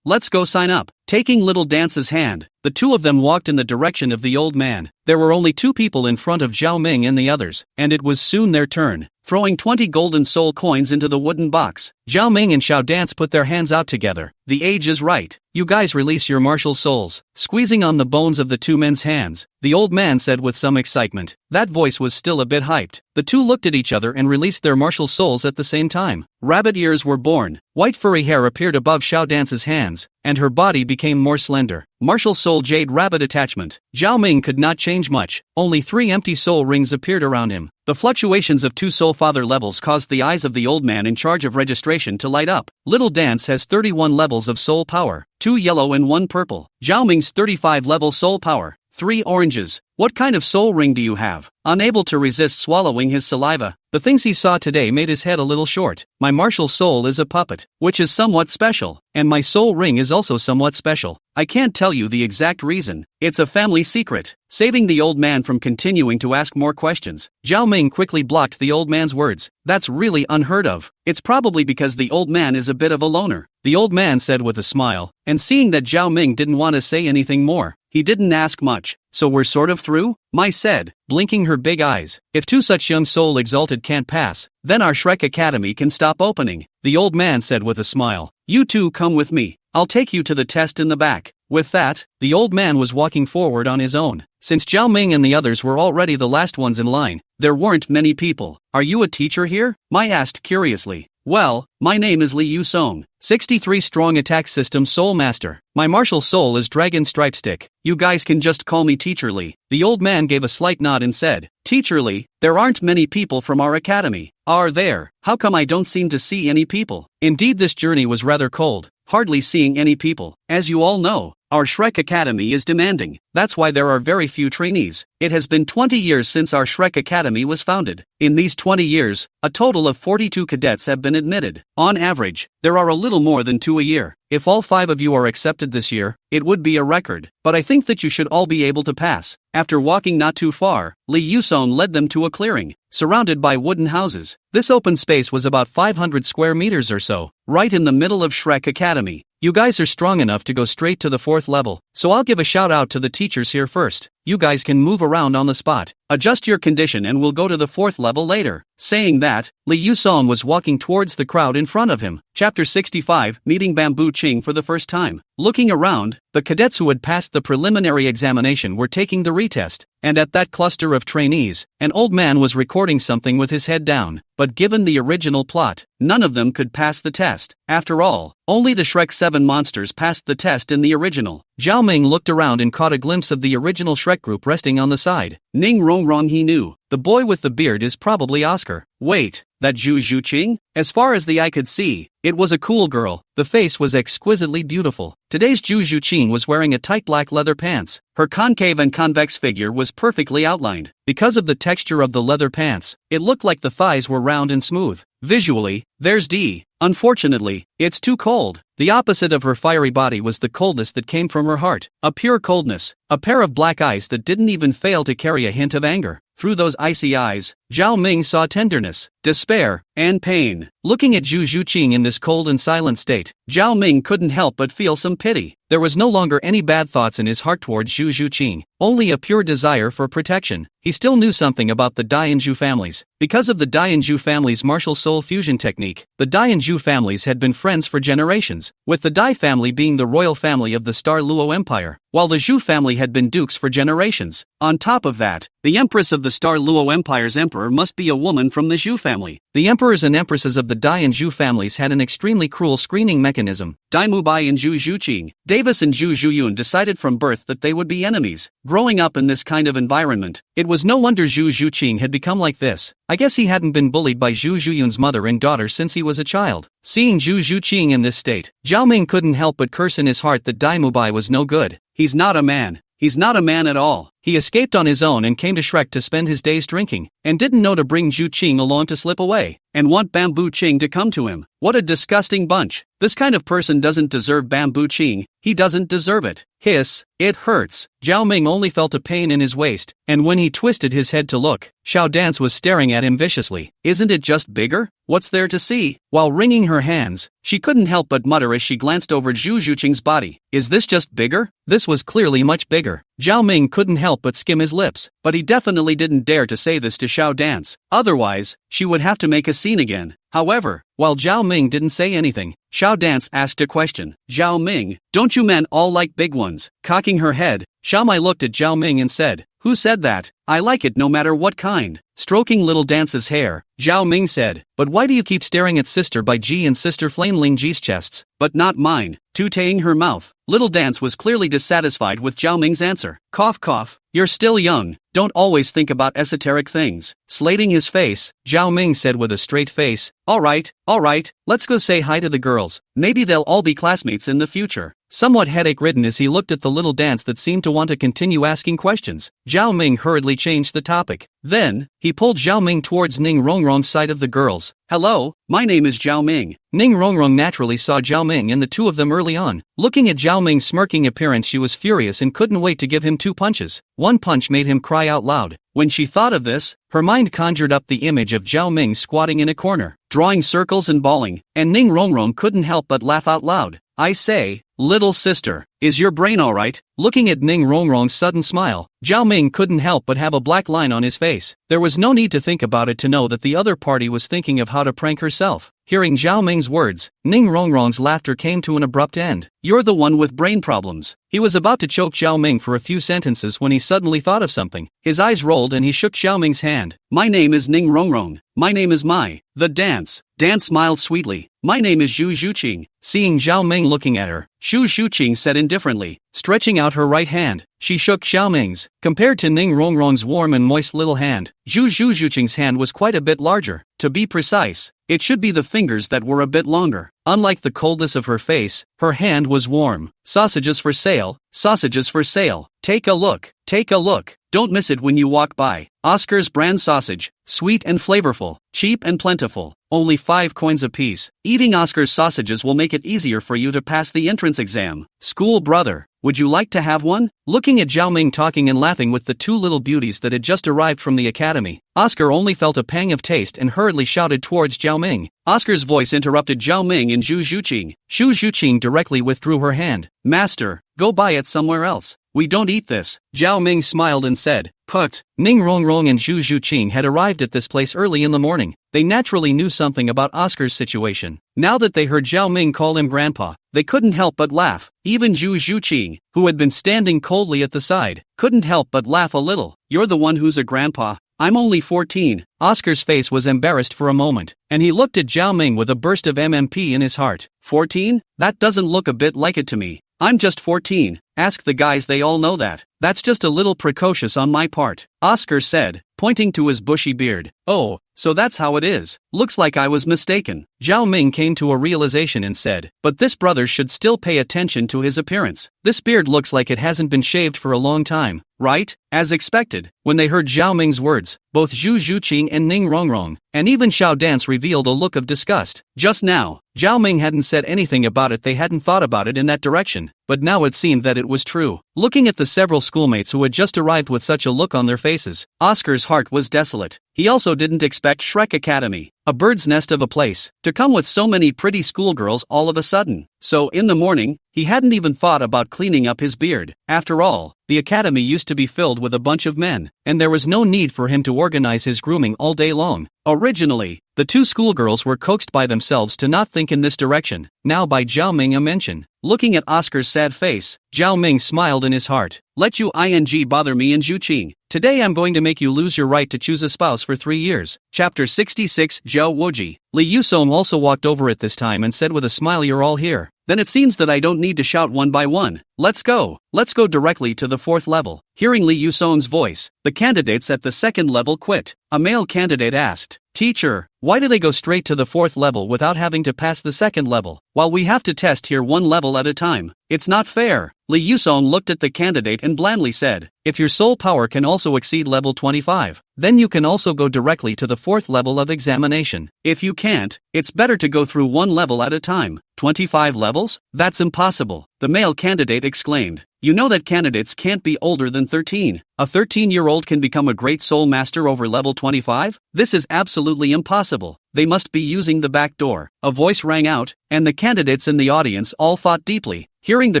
[SPEAKER 1] sign up. Taking Little Dance's hand, the 2 of them walked in the direction of the old man. There were only 2 people in front of Zhao Ming and the others, and it was soon their turn. Throwing 20 golden soul coins into the wooden box, Zhao Ming and Xiao Dance put their hands out together. The age is right. You guys release your martial souls. Squeezing on the bones of the 2 men's hands, the old man said with some excitement. That voice was still a bit hyped. The 2 looked at each other and released their martial souls at the same time. Rabbit ears were born. White furry hair appeared above Xiao Dance's hands, and her body became more slender. Martial Soul Jade Rabbit Attachment. Zhao Ming could not change much. Only 3 empty soul rings appeared around him. The fluctuations of 2 Soul Father levels caused the eyes of the old man in charge of registration to light up. Little Dance has 31 levels of soul power, 2 yellow and 1 purple. Zhao Ming's 35-level soul power, 3 oranges. What kind of soul ring do you have? Unable to resist swallowing his saliva, the things he saw today made his head a little short. My martial soul is a puppet, which is somewhat special, and my soul ring is also somewhat special. I can't tell you the exact reason. It's a family secret. Saving the old man from continuing to ask more questions, Zhao Ming quickly blocked the old man's words. That's really unheard of. It's probably because the old man is a bit of a loner, the old man said with a smile, and seeing that Zhao Ming didn't want to say anything more, He didn't ask much, so we're sort of through? Mai said, blinking her big eyes. If two such young soul exalted can't pass, then our Shrek Academy can stop opening, the old man said with a smile. You two come with me. I'll take you to the test in the back. With that, the old man was walking forward on his own. Since Zhao Ming and the others were already the last ones in line, there weren't many people. Are you a teacher here? Mai asked curiously. Well, my name is Li Yusong, 63 strong attack system soul master. My martial soul is Dragon Stripe Stick. You guys can just call me Teacher Li. The old man gave a slight nod and said, Teacher Li, there aren't many people from our academy. Are there? How come I don't seem to see any people? Indeed, this journey was rather cold, hardly seeing any people. As you all know, our Shrek Academy is demanding. That's why there are very few trainees. It has been 20 years since our Shrek Academy was founded. In these 20 years, a total of 42 cadets have been admitted. On average, there are a little more than 2 a year. If all 5 of you are accepted this year, it would be a record. But I think that you should all be able to pass. After walking not too far, Li Yusong led them to a clearing, surrounded by wooden houses. This open space was about 500 square meters or so, right in the middle of Shrek Academy. You guys are strong enough to go straight to the 4th level, so I'll give a shout out to the teachers here first. You guys can move around on the spot, adjust your condition, and we'll go to the 4th level later. Saying that, Li Yusong was walking towards the crowd in front of him. Chapter 65, Meeting Bamboo Ching for the first time. Looking around, the cadets who had passed the preliminary examination were taking the retest, and at that cluster of trainees, an old man was recording something with his head down. But given the original plot, none of them could pass the test. After all, only the Shrek 7 monsters passed the test in the original. Zhao Ming looked around and caught a glimpse of the original Shrek group resting on the side. Ning Rongrong, he knew. The boy with the beard is probably Oscar. Wait, that Zhu Zhuqing? As far as the eye could see, it was a cool girl. The face was exquisitely beautiful. Today's Zhu Zhuqing was wearing a tight black leather pants. Her concave and convex figure was perfectly outlined. Because of the texture of the leather pants, it looked like the thighs were round and smooth. Visually, there's D. Unfortunately, it's too cold. The opposite of her fiery body was the coldness that came from her heart. A pure coldness. A pair of black eyes that didn't even fail to carry a hint of anger. Through those icy eyes, Zhao Ming saw tenderness, despair, and pain. Looking at Zhu Zhuqing in this cold and silent state, Zhao Ming couldn't help but feel some pity. There was no longer any bad thoughts in his heart towards Zhu Zhuqing, only a pure desire for protection. He still knew something about the Dainju families. Because of the Dainju family's martial soul fusion technique, the Dainju families had been friends for generations, with the Dai family being the royal family of the Star Luo Empire, while the Zhu family had been dukes for generations. On top of that, the Empress of the Star Luo Empire's emperor must be a woman from the Zhu family. The emperors and empresses of the Dai and Zhu families had an extremely cruel screening mechanism. Dai Mubai and Zhu Zhuqing, Davis and Zhu Zhuyun decided from birth that they would be enemies. Growing up in this kind of environment, it was no wonder Zhu Zhuqing had become like this. I guess he hadn't been bullied by Zhu Zhuyun's mother and daughter since he was a child. Seeing Zhu Zhuqing in this state, Zhao Ming couldn't help but curse in his heart that Dai Mubai was no good. He's not a man. He's not a man at all. He escaped on his own and came to Shrek to spend his days drinking, and didn't know to bring Zhu Qing along to slip away, and want Bamboo Ching to come to him. What a disgusting bunch. This kind of person doesn't deserve Bamboo Ching. He doesn't deserve it. Hiss, it hurts. Zhao Ming only felt a pain in his waist, and when he twisted his head to look, Xiao Dance was staring at him viciously. Isn't it just bigger? What's there to see? While wringing her hands, she couldn't help but mutter as she glanced over Zhu Zhuqing's body. Is this just bigger? This was clearly much bigger. Zhao Ming couldn't help but skim his lips, but he definitely didn't dare to say this to Xiao Dance. Otherwise, she would have to make a scene again. However, while Zhao Ming didn't say anything, Xiao Dance asked a question. Zhao Ming, don't you men all like big ones? Cocking her head, Xiao Mai looked at Zhao Ming and said, who said that? I like it no matter what kind. Stroking little Dance's hair, Zhao Ming said, but why do you keep staring at Sister Bai Ji and Sister Flame Lingji's chests, but not mine? Tutaying her mouth, little Dance was clearly dissatisfied with Zhao Ming's answer. Cough cough, you're still young, don't always think about esoteric things. Slating his face, Zhao Ming said with a straight face, alright, let's go say hi to the girls, maybe they'll all be classmates in the future. Somewhat headache-ridden as he looked at the little Dance that seemed to want to continue asking questions, Zhao Ming hurriedly changed the topic. Then, he pulled Zhao Ming towards Ning Rongrong's side of the girls. Hello, my name is Zhao Ming. Ning Rongrong naturally saw Zhao Ming and the two of them early on. Looking at Zhao Ming's smirking appearance, she was furious and couldn't wait to give him 2 punches. One punch made him cry out loud. When she thought of this, her mind conjured up the image of Zhao Ming squatting in a corner, drawing circles and bawling, and Ning Rongrong couldn't help but laugh out loud. I say, Little sister, is your brain alright? Looking at Ning Rongrong's sudden smile, Zhao Ming couldn't help but have a black line on his face. There was no need to think about it to know that the other party was thinking of how to prank herself. Hearing Zhao Ming's words, Ning Rongrong's laughter came to an abrupt end. You're the one with brain problems. He was about to choke Zhao Ming for a few sentences when he suddenly thought of something. His eyes rolled and he shook Zhao Ming's hand. My name is Ning Rongrong. My name is Mai. The dance. Dan smiled sweetly. My name is Zhu Zhuqing. Seeing Zhao Ming looking at her, Zhu Zhuqing said indifferently, stretching out her right hand. She shook Zhao Ming's. Compared to Ning Rongrong's warm and moist little hand, Zhu Zhuqing's hand was quite a bit larger. To be precise, it should be the fingers that were a bit longer. Unlike the coldness of her face, her hand was warm. Sausages for sale, sausages for sale. Take a look, take a look. Don't miss it when you walk by. Oscar's brand sausage, sweet and flavorful, cheap and plentiful, only 5 coins apiece. Eating Oscar's sausages will make it easier for you to pass the entrance exam. School brother, would you like to have one? Looking at Zhao Ming talking and laughing with the 2 little beauties that had just arrived from the academy, Oscar only felt a pang of taste and hurriedly shouted towards Zhao Ming. Oscar's voice interrupted Zhao Ming and Zhu Zhuqing. Zhu Zhuqing directly withdrew her hand. Master, go buy it somewhere else. We don't eat this. Zhao Ming smiled and said, Put. Ning Rongrong and Zhu Zhuqing had arrived at this place early in the morning. They naturally knew something about Oscar's situation. Now that they heard Zhao Ming call him grandpa, they couldn't help but laugh. Even Zhu Zhuqing, who had been standing coldly at the side, couldn't help but laugh a little. You're the one who's a grandpa. I'm only 14. Oscar's face was embarrassed for a moment, and he looked at Zhao Ming with a burst of MMP in his heart. 14? That doesn't look a bit like it to me. I'm just 14. Ask the guys, they all know that. That's just a little precocious on my part, Oscar said, pointing to his bushy beard. Oh, so that's how it is. Looks like I was mistaken. Zhao Ming came to a realization and said, but this brother should still pay attention to his appearance. This beard looks like it hasn't been shaved for a long time, right? As expected, when they heard Zhao Ming's words, both Zhu Zhuqing and Ning Rongrong, and even Xiao Dance revealed a look of disgust. Just now, Zhao Ming hadn't said anything about it, they hadn't thought about it in that direction, but now it seemed that it was true. Looking at the several schoolmates who had just arrived with such a look on their faces, Oscar's heart was desolate. He also didn't expect Shrek Academy, a bird's nest of a place, to come with so many pretty schoolgirls all of a sudden. So in the morning, he hadn't even thought about cleaning up his beard. After all, the academy used to be filled with a bunch of men, and there was no need for him to organize his grooming all day long. Originally, the 2 schoolgirls were coaxed by themselves to not think in this direction, now by Zhao Ming a mention. Looking at Oscar's sad face, Zhao Ming smiled in his heart. Let you ing bother me and Zhuqing. Today I'm going to make you lose your right to choose a spouse for 3 years. Chapter 66 Zhao Woji. Li Yusong also walked over at this time and said with a smile, you're all here. Then it seems that I don't need to shout one by one. Let's go. Let's go directly to the 4th level. Hearing Li Yusong's voice, the candidates at the 2nd level quit. A male candidate asked, Teacher, why do they go straight to the 4th level without having to pass the 2nd level, while we have to test here 1 level at a time? It's not fair. Li Yusong looked at the candidate and blandly said, if your soul power can also exceed level 25, then you can also go directly to the 4th level of examination. If you can't, it's better to go through 1 level at a time. 25 levels? That's impossible, the male candidate exclaimed. You know that candidates can't be older than 13. A 13-year-old can become a great soul master over level 25? This is absolutely impossible. They must be using the back door. A voice rang out, and the candidates in the audience all thought deeply. Hearing the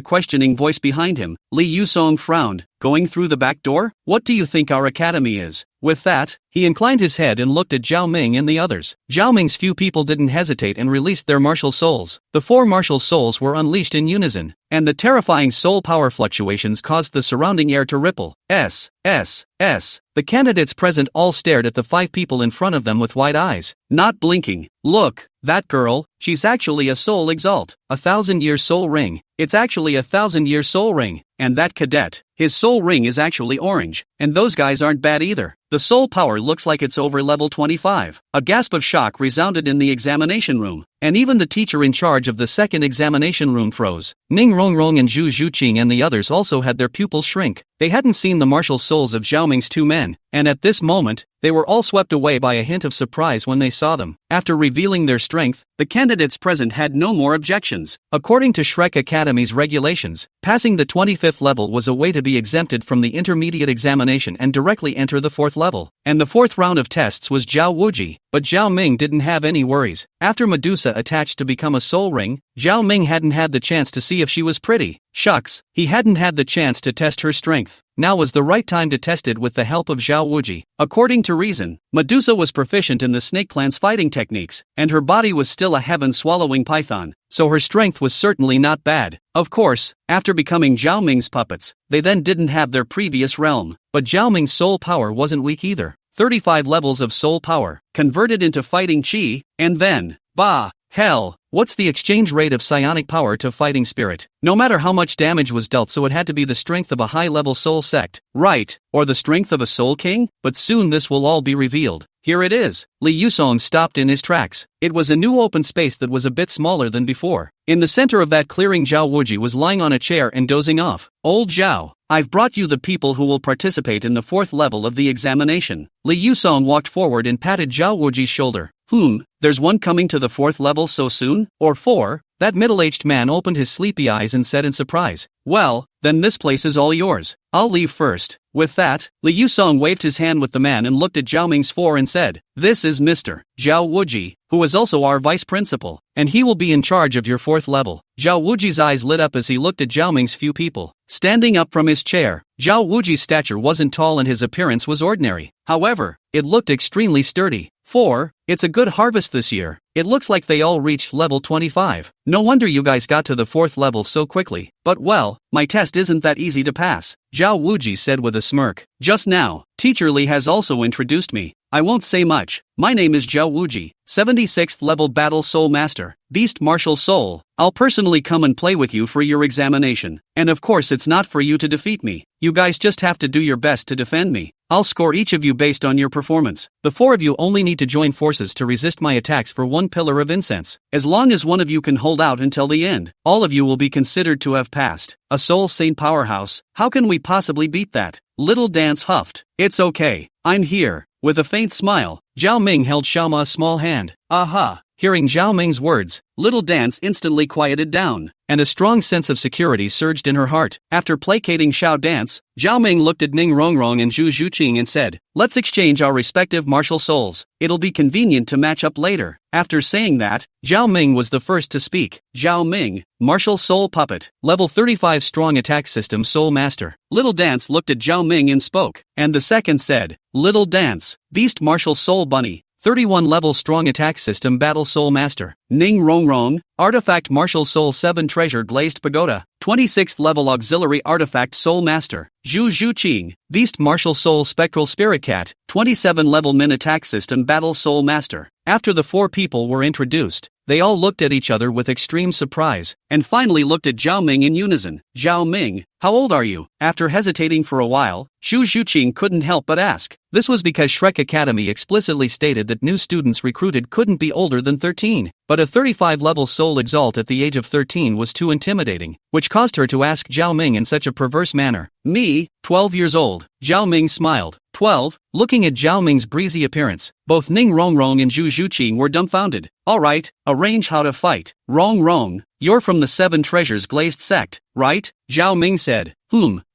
[SPEAKER 1] questioning voice behind him, Li Yusong frowned. Going through the back door? What do you think our academy is? With that, he inclined his head and looked at Zhao Ming and the others. Zhao Ming's few people didn't hesitate and released their martial souls. The 4 martial souls were unleashed in unison, and the terrifying soul power fluctuations caused the surrounding air to ripple. S. The candidates present all stared at the 5 people in front of them with wide eyes, not blinking. Look, that girl, she's actually a soul exalt, 1,000-year soul ring. It's actually a 1,000-year soul ring. And that cadet, his soul ring is actually orange, and those guys aren't bad either. The soul power looks like it's over level 25. A gasp of shock resounded in the examination room, and even the teacher in charge of the 2nd examination room froze. Ning Rongrong and Zhu Zhuqing and the others also had their pupils shrink. They hadn't seen the martial souls of Zhao Ming's 2 men, and at this moment, they were all swept away by a hint of surprise when they saw them. After revealing their strength, the candidates present had no more objections. According to Shrek Academy's regulations, passing the 25th level was a way to be exempted from the intermediate examination and directly enter the 4th level. and the fourth round of tests was Zhao Wuji, but Zhao Ming didn't have any worries. After Medusa attached to become a soul ring, Zhao Ming hadn't had the chance to see if she was pretty. Shucks, he hadn't had the chance to test her strength. Now was the right time to test it with the help of Zhao Wuji. According to reason, Medusa was proficient in the snake clan's fighting techniques, and her body was still a heaven-swallowing python, so her strength was certainly not bad. Of course, after becoming Zhao Ming's puppets, they then didn't have their previous realm, but Zhao Ming's soul power wasn't weak either. 35 levels of soul power, converted into fighting chi, and then, bah, hell, what's the exchange rate of psionic power to fighting spirit? No matter how much damage was dealt, so it had to be the strength of a high-level soul sect, right, or the strength of a soul king? But soon this will all be revealed. Here it is. Li Yusong stopped in his tracks. It was a new open space that was a bit smaller than before. In the center of that clearing, Zhao Wuji was lying on a chair and dozing off. Old Zhao, I've brought you the people who will participate in the fourth level of the examination. Li Yusong walked forward and patted Zhao Wuji's shoulder. There's one coming to the fourth level so soon? Or four? That middle-aged man opened his sleepy eyes and said in surprise, well, then this place is all yours. I'll leave first. With that, Li Yusong waved his hand with the man and looked at Zhao Ming's four and said, this is Mr. Zhao Wuji, who is also our vice principal, and he will be in charge of your fourth level. Zhao Wuji's eyes lit up as he looked at Zhao Ming's few people. Standing up from his chair, Zhao Wuji's stature wasn't tall and his appearance was ordinary. However, it looked extremely sturdy. It's a good harvest this year. It looks like they all reached level 25. No wonder you guys got to the fourth level so quickly. But well, my test isn't that easy to pass, Zhao Wuji said with a smirk. Just now, Teacher Li has also introduced me. I won't say much. My name is Zhao Wuji, 76th level Battle Soul Master, Beast Martial Soul. I'll personally come and play with you for your examination. And of course it's not for you to defeat me. You guys just have to do your best to defend me. I'll score each of you based on your performance. The four of you only need to join forces to resist my attacks for one pillar of incense. As long as one of you can hold out until the end, all of you will be considered to have passed. A Soul Saint powerhouse, how can we possibly beat that? Little Dance huffed. It's okay, I'm here. With a faint smile, Zhao Ming held Xiaoma's small hand. Aha! Hearing Zhao Ming's words, Little Dance instantly quieted down, and a strong sense of security surged in her heart. After placating Xiao Dance, Zhao Ming looked at Ning Rongrong and Zhu Zhuqing and said, let's exchange our respective martial souls. It'll be convenient to match up later. After saying that, Zhao Ming was the first to speak. Zhao Ming, Martial Soul Puppet, Level 35 Strong Attack System Soul Master. Little Dance looked at Zhao Ming and spoke, and the second said, Little Dance, Beast Martial Soul Bunny, 31 level Strong Attack System Battle Soul Master. Ning Rongrong, Artifact Martial Soul 7 Treasure Glazed Pagoda, 26th level Auxiliary Artifact Soul Master. Zhu Zhuqing, Beast Martial Soul Spectral Spirit Cat, 27 level Min Attack System Battle Soul Master. After the four people were introduced, they all looked at each other with extreme surprise, and finally looked at Zhao Ming in unison. Zhao Ming, how old are you? After hesitating for a while, Zhu Zhuqing couldn't help but ask. This was because Shrek Academy explicitly stated that new students recruited couldn't be older than 13, but a 35-level Soul Exalt at the age of 13 was too intimidating, which caused her to ask Zhao Ming in such a perverse manner. Me, 12 years old. Zhao Ming smiled. 12? Looking at Zhao Ming's breezy appearance, both Ning Rongrong and Zhu Zhuqing were dumbfounded. Alright, arrange how to fight. Rongrong, you're from the 7 Treasures Glazed Sect, right? Zhao Ming said.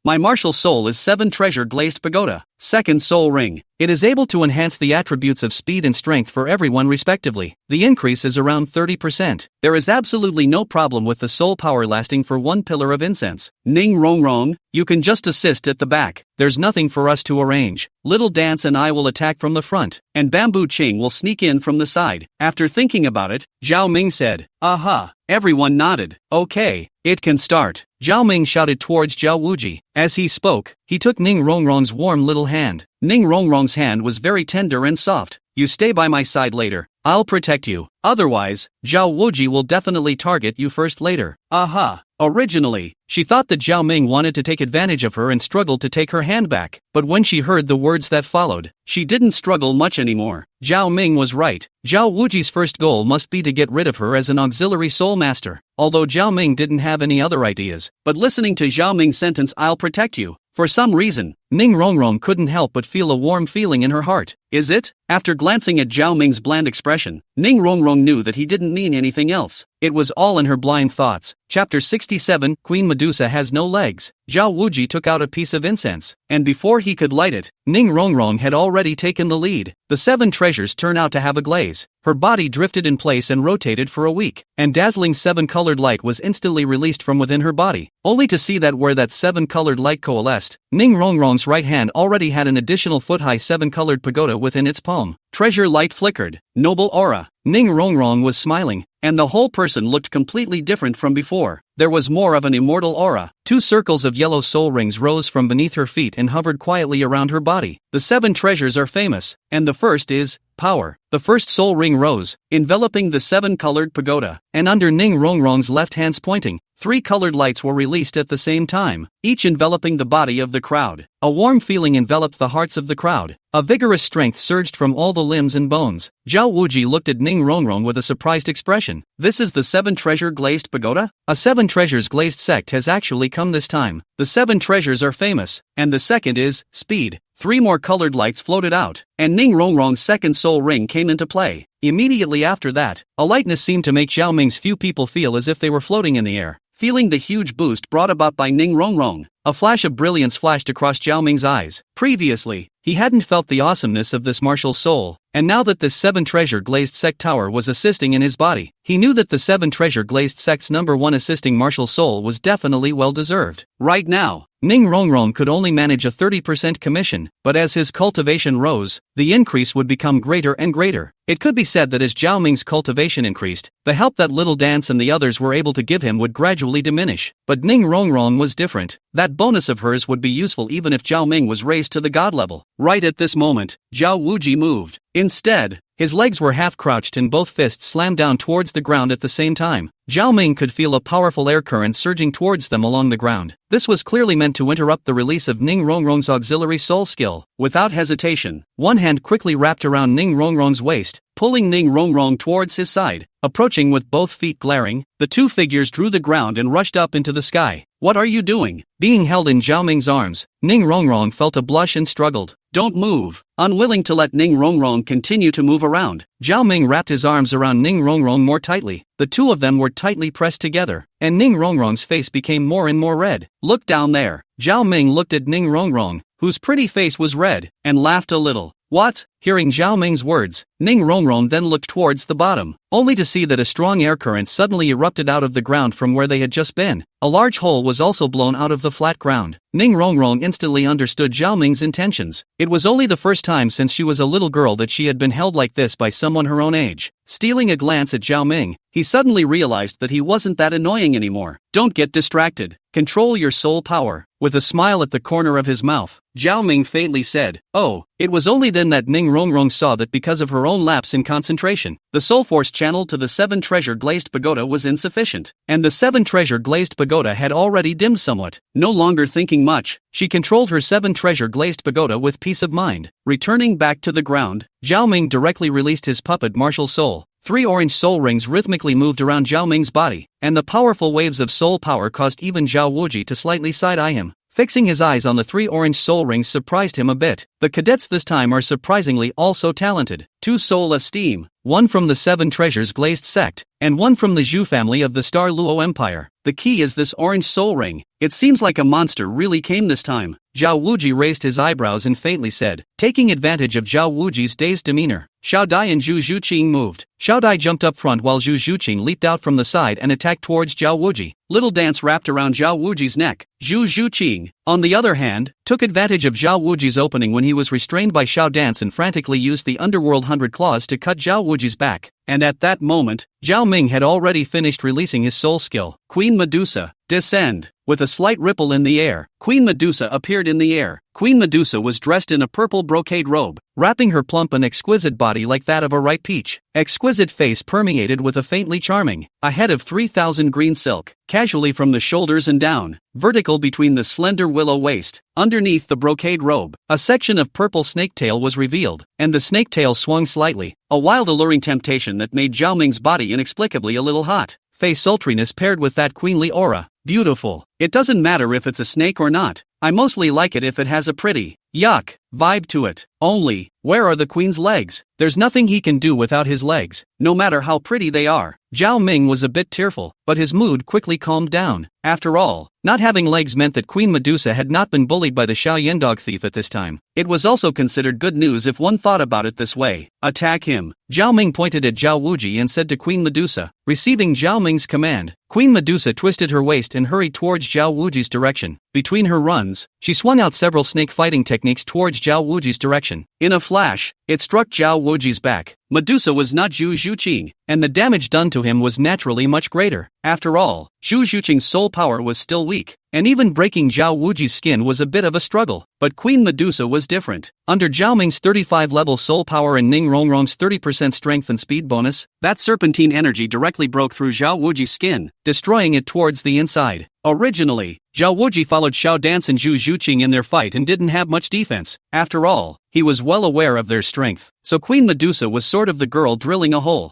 [SPEAKER 1] My martial soul is 7 Treasure Glazed Pagoda. Second Soul Ring. It is able to enhance the attributes of speed and strength for everyone respectively. The increase is around 30%. There is absolutely no problem with the soul power lasting for one pillar of incense. Ning Rongrong, you can just assist at the back. There's nothing for us to arrange. Little Dance and I will attack from the front, and Bamboo Ching will sneak in from the side. After thinking about it, Zhao Ming said, aha. Everyone nodded. Okay, it can start. Zhao Ming shouted towards Zhao Wuji. As he spoke, he took Ning Rongrong's warm little hand. Ning Rongrong's hand was very tender and soft. You stay by my side later. I'll protect you. Otherwise, Zhao Wuji will definitely target you first later. Aha. Originally, she thought that Zhao Ming wanted to take advantage of her and struggled to take her hand back, but when she heard the words that followed, she didn't struggle much anymore. Zhao Ming was right. Zhao Wuji's first goal must be to get rid of her as an auxiliary soul master, although Zhao Ming didn't have any other ideas. But listening to Zhao Ming's sentence, I'll protect you, for some reason, Ning Rongrong couldn't help but feel a warm feeling in her heart. is it? After glancing at Zhao Ming's bland expression, Ning Rongrong knew that he didn't mean anything else. It was all in her blind thoughts. Chapter 67, Queen Medusa has no legs. Zhao Wuji took out a piece of incense, and before he could light it, Ning Rongrong had already taken the lead. The 7 treasures turn out to have a glaze. Her body drifted in place and rotated for a week, and dazzling 7-colored light was instantly released from within her body, only to see that where that 7-colored light coalesced, Ning Rongrong's right hand already had an additional foot-high 7-colored pagoda within its palm. Treasure light flickered. Noble aura. Ning Rongrong was smiling, and the whole person looked completely different from before. There was more of an immortal aura. 2 circles of yellow soul rings rose from beneath her feet and hovered quietly around her body. The 7 treasures are famous, and the first is power. The first soul ring rose, enveloping the 7-colored pagoda, and under Ning Rongrong's left hand's pointing, 3 colored lights were released at the same time, each enveloping the body of the crowd. A warm feeling enveloped the hearts of the crowd. A vigorous strength surged from all the limbs and bones. Zhao Wuji looked at Ning Rongrong with a surprised expression. This is the 7-treasure glazed pagoda? A 7 treasures glazed sect has actually come this time. The 7 treasures are famous, and the second is speed. 3 more colored lights floated out, and Ning Rongrong's second soul ring came into play. Immediately after that, a lightness seemed to make Zhao Ming's few people feel as if they were floating in the air. Feeling the huge boost brought about by Ning Rongrong, a flash of brilliance flashed across Zhao Ming's eyes. Previously, he hadn't felt the awesomeness of this martial soul, and now that this 7-treasure glazed sect tower was assisting in his body, he knew that the 7-treasure glazed sect's #1 assisting martial soul was definitely well deserved. Right now, Ning Rongrong could only manage a 30% commission, but as his cultivation rose, the increase would become greater and greater. It could be said that as Zhao Ming's cultivation increased, the help that Little Dance and the others were able to give him would gradually diminish. But Ning Rongrong was different. That bonus of hers would be useful even if Zhao Ming was raised to the god level. Right at this moment, Zhao Wuji moved. Instead, his legs were half-crouched and both fists slammed down towards the ground at the same time. Zhao Ming could feel a powerful air current surging towards them along the ground. This was clearly meant to interrupt the release of Ning Rongrong's auxiliary soul skill. Without hesitation, one hand quickly wrapped around Ning Rongrong's waist, pulling Ning Rongrong towards his side. Approaching with both feet glaring, the 2 figures drew the ground and rushed up into the sky. What are you doing? Being held in Zhao Ming's arms, Ning Rongrong felt a blush and struggled. Don't move. Unwilling to let Ning Rongrong continue to move around, Zhao Ming wrapped his arms around Ning Rongrong more tightly. The 2 of them were tightly pressed together, and Ning Rongrong's face became more and more red. Look down there. Zhao Ming looked at Ning Rongrong, whose pretty face was red, and laughed a little. What? Hearing Zhao Ming's words, Ning Rongrong then looked towards the bottom, only to see that a strong air current suddenly erupted out of the ground from where they had just been. A large hole was also blown out of the flat ground. Ning Rongrong instantly understood Zhao Ming's intentions. It was only the first time since she was a little girl that she had been held like this by someone her own age. Stealing a glance at Zhao Ming, he suddenly realized that he wasn't that annoying anymore. Don't get distracted. Control your soul power. With a smile at the corner of his mouth, Zhao Ming faintly said, "Oh." It was only then that Ning Rongrong saw that because of her own lapse in concentration, the soul force channeled to the 7-treasure glazed pagoda was insufficient, and the 7-treasure glazed pagoda had already dimmed somewhat. No longer thinking much, she controlled her 7-treasure glazed pagoda with peace of mind. Returning back to the ground, Zhao Ming directly released his puppet martial soul. 3 orange soul rings rhythmically moved around Zhao Ming's body, and the powerful waves of soul power caused even Zhao Wuji to slightly side-eye him. Fixing his eyes on the 3 orange soul rings surprised him a bit. The cadets this time are surprisingly also talented. 2 soul esteem, 1 from the 7 treasures glazed sect, and 1 from the Zhu family of the Star Luo Empire. The key is this orange soul ring. It seems like a monster really came this time. Zhao Wuji raised his eyebrows and faintly said, taking advantage of Zhao Wuji's dazed demeanor. Xiao Dai and Zhu Zhuqing moved. Xiao Dai jumped up front while Zhu Zhuqing leaped out from the side and attacked towards Zhao Wuji. Little Dance wrapped around Zhao Wuji's neck. Zhu Zhuqing, on the other hand, took advantage of Zhao Wuji's opening when he was restrained by Xiao Dance and frantically used the Underworld 100 Claws to cut Zhao Wuji's back. And at that moment, Zhao Ming had already finished releasing his soul skill. Queen Medusa, descend. With a slight ripple in the air, Queen Medusa appeared in the air. Queen Medusa was dressed in a purple brocade robe, wrapping her plump and exquisite body like that of a ripe peach. Exquisite face permeated with a faintly charming, a head of 3,000 green silk, casually from the shoulders and down, vertical between the slender willow waist. Underneath the brocade robe, a section of purple snake tail was revealed, and the snake tail swung slightly, a wild alluring temptation that made Zhao Ming's body inexplicably a little hot. Face sultriness paired with that queenly aura. Beautiful. It doesn't matter if it's a snake or not. I mostly like it if it has a pretty, Yuck, vibe to it. Only, where are the queen's legs? There's nothing he can do without his legs, no matter how pretty they are. Zhao Ming was a bit tearful, but his mood quickly calmed down. After all, not having legs meant that Queen Medusa had not been bullied by the Xiaoyan dog thief at this time. It was also considered good news if one thought about it this way. Attack him. Zhao Ming pointed at Zhao Wuji and said to Queen Medusa, receiving Zhao Ming's command. Queen Medusa twisted her waist and hurried towards Zhao Wuji's direction. Between her runs, she swung out several snake fighting techniques towards Zhao Wuji's direction. In a flash, it struck Zhao Wuji's back. Medusa was not Zhu Zhuqing, and the damage done to him was naturally much greater. After all, Zhu Zhuqing's soul power was still weak, and even breaking Zhao Wuji's skin was a bit of a struggle. But Queen Medusa was different. Under Zhao Ming's 35 level soul power and Ning Rongrong's 30% strength and speed bonus, that serpentine energy directly broke through Zhao Wuji's skin, destroying it towards the inside. Originally, Zhao Wuji followed Xiao Dance and Zhu Zhuqing in their fight and didn't have much defense. After all, he was well aware of their strength. So Queen Medusa was sort of the girl drilling a hole.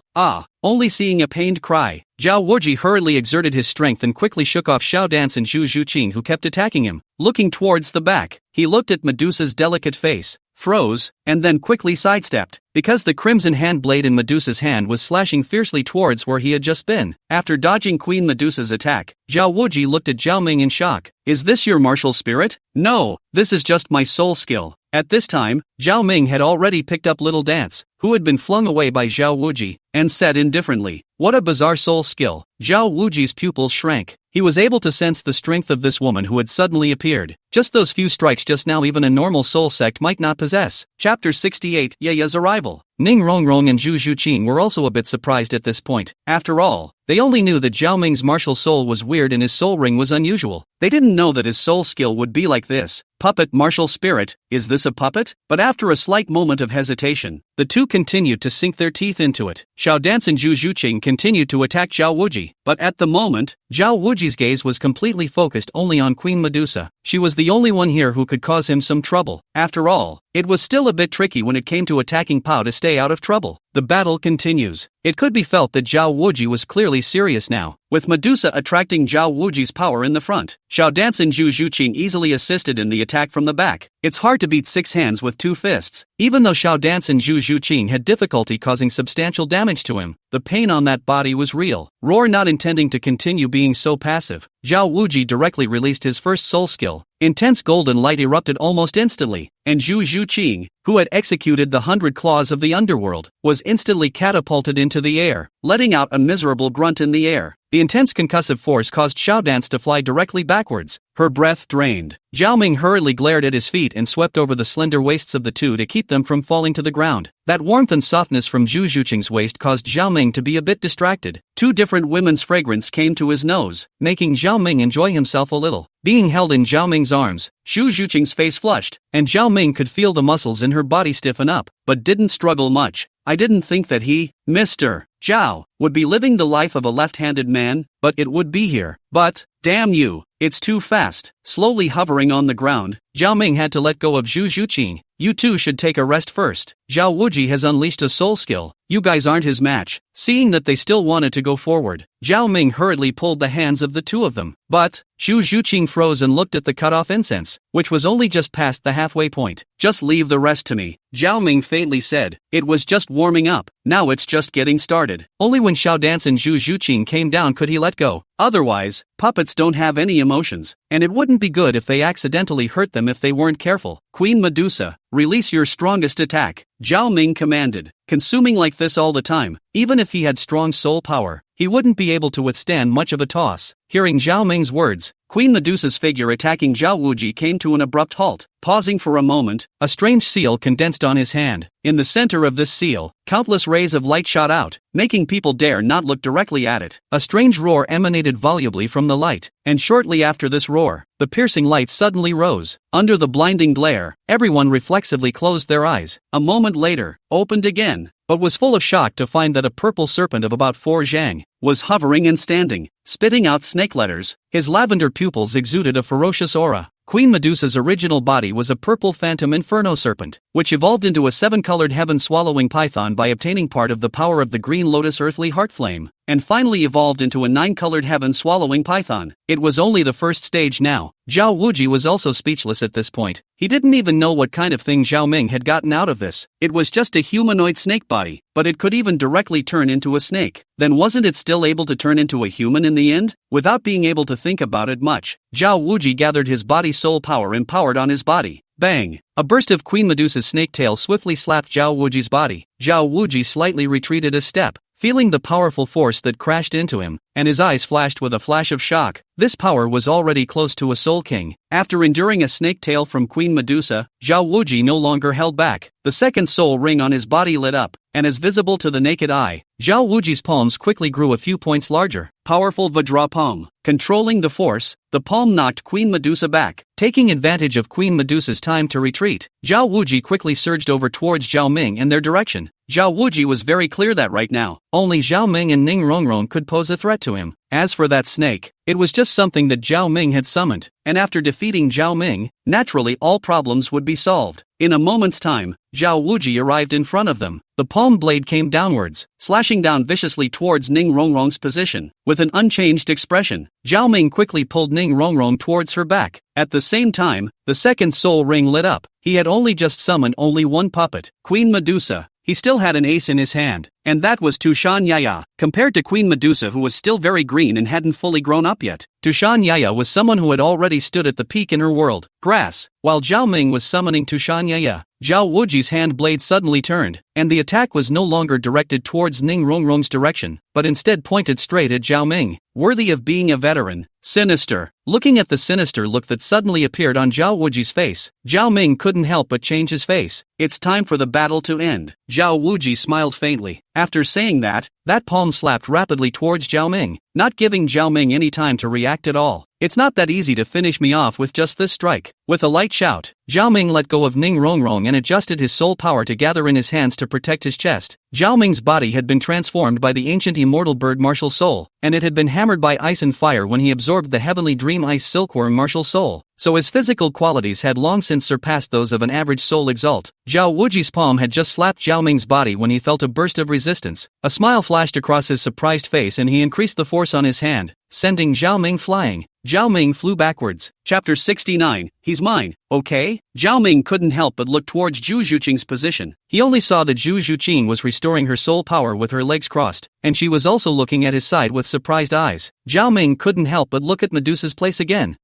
[SPEAKER 1] Only seeing a pained cry, Zhao Wuji hurriedly exerted his strength and quickly shook off Xiao Dance and Zhu Zhuqing who kept attacking him. Looking towards the back, he looked at Medusa's delicate face, froze, and then quickly sidestepped, because the crimson hand blade in Medusa's hand was slashing fiercely towards where he had just been. After dodging Queen Medusa's attack, Zhao Wuji looked at Zhao Ming in shock. Is this your martial spirit? No, this is just my soul skill. At this time, Zhao Ming had already picked up Little Dance, who had been flung away by Zhao Wuji, and said indifferently, what a bizarre soul skill. Zhao Wuji's pupils shrank. He was able to sense the strength of this woman who had suddenly appeared. Just those few strikes just now even a normal soul sect might not possess. Chapter 68, Yaya's Arrival. Ning Rongrong and Zhu Zhuqing were also a bit surprised at this point. After all, they only knew that Zhao Ming's martial soul was weird and his soul ring was unusual. They didn't know that his soul skill would be like this. Puppet martial spirit, is this a puppet? But after a slight moment of hesitation, the two continued to sink their teeth into it. Xiao Dance and Zhu Zhuqing continued to attack Zhao Wuji, but at the moment, Zhao Wuji's gaze was completely focused only on Queen Medusa. She was the only one here who could cause him some trouble. After all, it was still a bit tricky when it came to attacking Pao to stay out of trouble. The battle continues. It could be felt that Zhao Wuji was clearly serious now, with Medusa attracting Zhao Wuji's power in the front. Xiao Dance and Zhu Zhuqing easily assisted in the attack from the back. It's hard to beat 6 hands with 2 fists. Even though Xiao Dance and Zhu Zhuqing had difficulty causing substantial damage to him, the pain on that body was real. Roar not intending to continue being so passive, Zhao Wuji directly released his first soul skill. Intense golden light erupted almost instantly, and Zhu Zhuqing, who had executed the 100 claws of the underworld, was instantly catapulted into the air, letting out a miserable grunt in the air. The intense concussive force caused Xiao Dance to fly directly backwards, her breath drained. Zhao Ming hurriedly glared at his feet and swept over the slender waists of the two to keep them from falling to the ground. That warmth and softness from Zhu Zhuqing's waist caused Zhao Ming to be a bit distracted. 2 different women's fragrance came to his nose, making Zhao Ming enjoy himself a little. Being held in Zhao Ming's arms, Zhu Zhuqing's face flushed, and Zhao Ming could feel the muscles in her body stiffen up, but didn't struggle much. I didn't think that he, Mr. Zhao, would be living the life of a left-handed man, but it would be here. But, damn you, it's too fast. Slowly hovering on the ground, Zhao Ming had to let go of Zhu Zhuqing. You two should take a rest first. Zhao Wuji has unleashed a soul skill. You guys aren't his match. Seeing that they still wanted to go forward, Zhao Ming hurriedly pulled the hands of the two of them. But, Zhu Zhuqing froze and looked at the cut-off incense, which was only just past the halfway point. Just leave the rest to me, Zhao Ming faintly said. It was just warming up. Now it's just getting started. Only when Xiao Dance and Zhu Zhuqing came down could he let go. Otherwise, puppets don't have any emotions, and it wouldn't be good if they accidentally hurt them if they weren't careful. Queen Medusa, release your strongest attack, Zhao Ming commanded. Consuming like this all the time, even if he had strong soul power, he wouldn't be able to withstand much of a toss. Hearing Zhao Ming's words, Queen Medusa's figure attacking Zhao Wuji came to an abrupt halt. Pausing for a moment, a strange seal condensed on his hand. In the center of this seal, countless rays of light shot out, making people dare not look directly at it. A strange roar emanated volubly from the light, and shortly after this roar, the piercing light suddenly rose. Under the blinding glare, everyone reflexively closed their eyes. A moment later, opened again, but was full of shock to find that a purple serpent of about 4 zhang was hovering and standing, spitting out snake letters. His lavender pupils exuded a ferocious aura. Queen Medusa's original body was a purple phantom inferno serpent, which evolved into a 7-colored heaven-swallowing python by obtaining part of the power of the green lotus earthly heart flame, and finally evolved into a 9-colored heaven-swallowing python. It was only the first stage now. Zhao Wuji was also speechless at this point. He didn't even know what kind of thing Zhao Ming had gotten out of this. It was just a humanoid snake body, but it could even directly turn into a snake. Then wasn't it still able to turn into a human in the end? Without being able to think about it much, Zhao Wuji gathered his body soul power empowered on his body. Bang! A burst of Queen Medusa's snake tail swiftly slapped Zhao Wuji's body. Zhao Wuji slightly retreated a step, feeling the powerful force that crashed into him, and his eyes flashed with a flash of shock. This power was already close to a soul king. After enduring a snake tail from Queen Medusa, Zhao Wuji no longer held back. The second soul ring on his body lit up, and as visible to the naked eye, Zhao Wuji's palms quickly grew a few points larger. Powerful Vajra palm. Controlling the force, the palm knocked Queen Medusa back. Taking advantage of Queen Medusa's time to retreat, Zhao Wuji quickly surged over towards Zhao Ming and their direction. Zhao Wuji was very clear that right now, only Zhao Ming and Ning Rongrong could pose a threat to him. As for that snake, it was just something that Zhao Ming had summoned, and after defeating Zhao Ming, naturally all problems would be solved. In a moment's time, Zhao Wuji arrived in front of them. The palm blade came downwards, slashing down viciously towards Ning Rongrong's position. With an unchanged expression, Zhao Ming quickly pulled Ning Rongrong towards her back. At the same time, the second soul ring lit up. He had only just summoned only one puppet, Queen Medusa. He still had an ace in his hand, and that was Tushan Yaya. Compared to Queen Medusa, who was still very green and hadn't fully grown up yet, Tushan Yaya was someone who had already stood at the peak in her world, grass. While Zhao Ming was summoning Tushan Yaya, Zhao Wuji's hand blade suddenly turned, and the attack was no longer directed towards Ning Rongrong's direction, but instead pointed straight at Zhao Ming. Worthy of being a veteran, sinister. Looking at the sinister look that suddenly appeared on Zhao Wuji's face, Zhao Ming couldn't help but change his face. It's time for the battle to end. Zhao Wuji smiled faintly. After saying that palm slapped rapidly towards Zhao Ming, not giving Zhao Ming any time to react at all. It's not that easy to finish me off with just this strike. With a light shout, Zhao Ming let go of Ning Rongrong and adjusted his soul power to gather in his hands to protect his chest. Zhao Ming's body had been transformed by the ancient immortal bird martial soul, and it had been hammered by ice and fire when he absorbed the heavenly dream ice silkworm martial soul. So his physical qualities had long since surpassed those of an average soul exalt. Zhao Wuji's palm had just slapped Zhao Ming's body when he felt a burst of resistance. A smile flashed across his surprised face and he increased the force on his hand, sending Zhao Ming flying. Zhao Ming flew backwards. Chapter 69, He's mine, okay? Zhao Ming couldn't help but look towards Zhu Zhuqing's position. He only saw that Zhu Zhuqing was restoring her soul power with her legs crossed, and she was also looking at his side with surprised eyes. Zhao Ming couldn't help but look at Medusa's place again.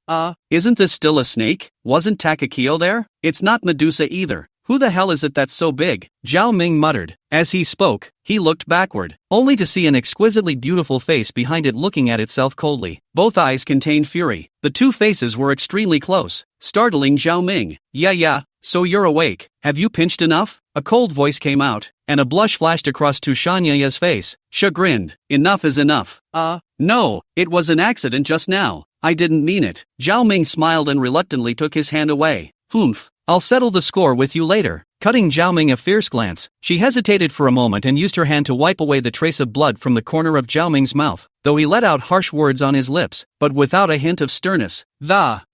[SPEAKER 1] Isn't this still a snake? Wasn't Takakio there? It's not Medusa either. Who the hell is it that's so big? Zhao Ming muttered. As he spoke, he looked backward, only to see an exquisitely beautiful face behind it looking at itself coldly. Both eyes contained fury. The two faces were extremely close, startling Zhao Ming. Yeah, so you're awake. Have you pinched enough? A cold voice came out, and a blush flashed across Tushanya's face. Chagrined. Enough is enough. No, it was an accident just now. I didn't mean it. Zhao Ming smiled and reluctantly took his hand away. Humph. I'll settle the score with you later. Cutting Zhao Ming a fierce glance, she hesitated for a moment and used her hand to wipe away the trace of blood from the corner of Zhao Ming's mouth, though he let out harsh words on his lips, but without a hint of sternness.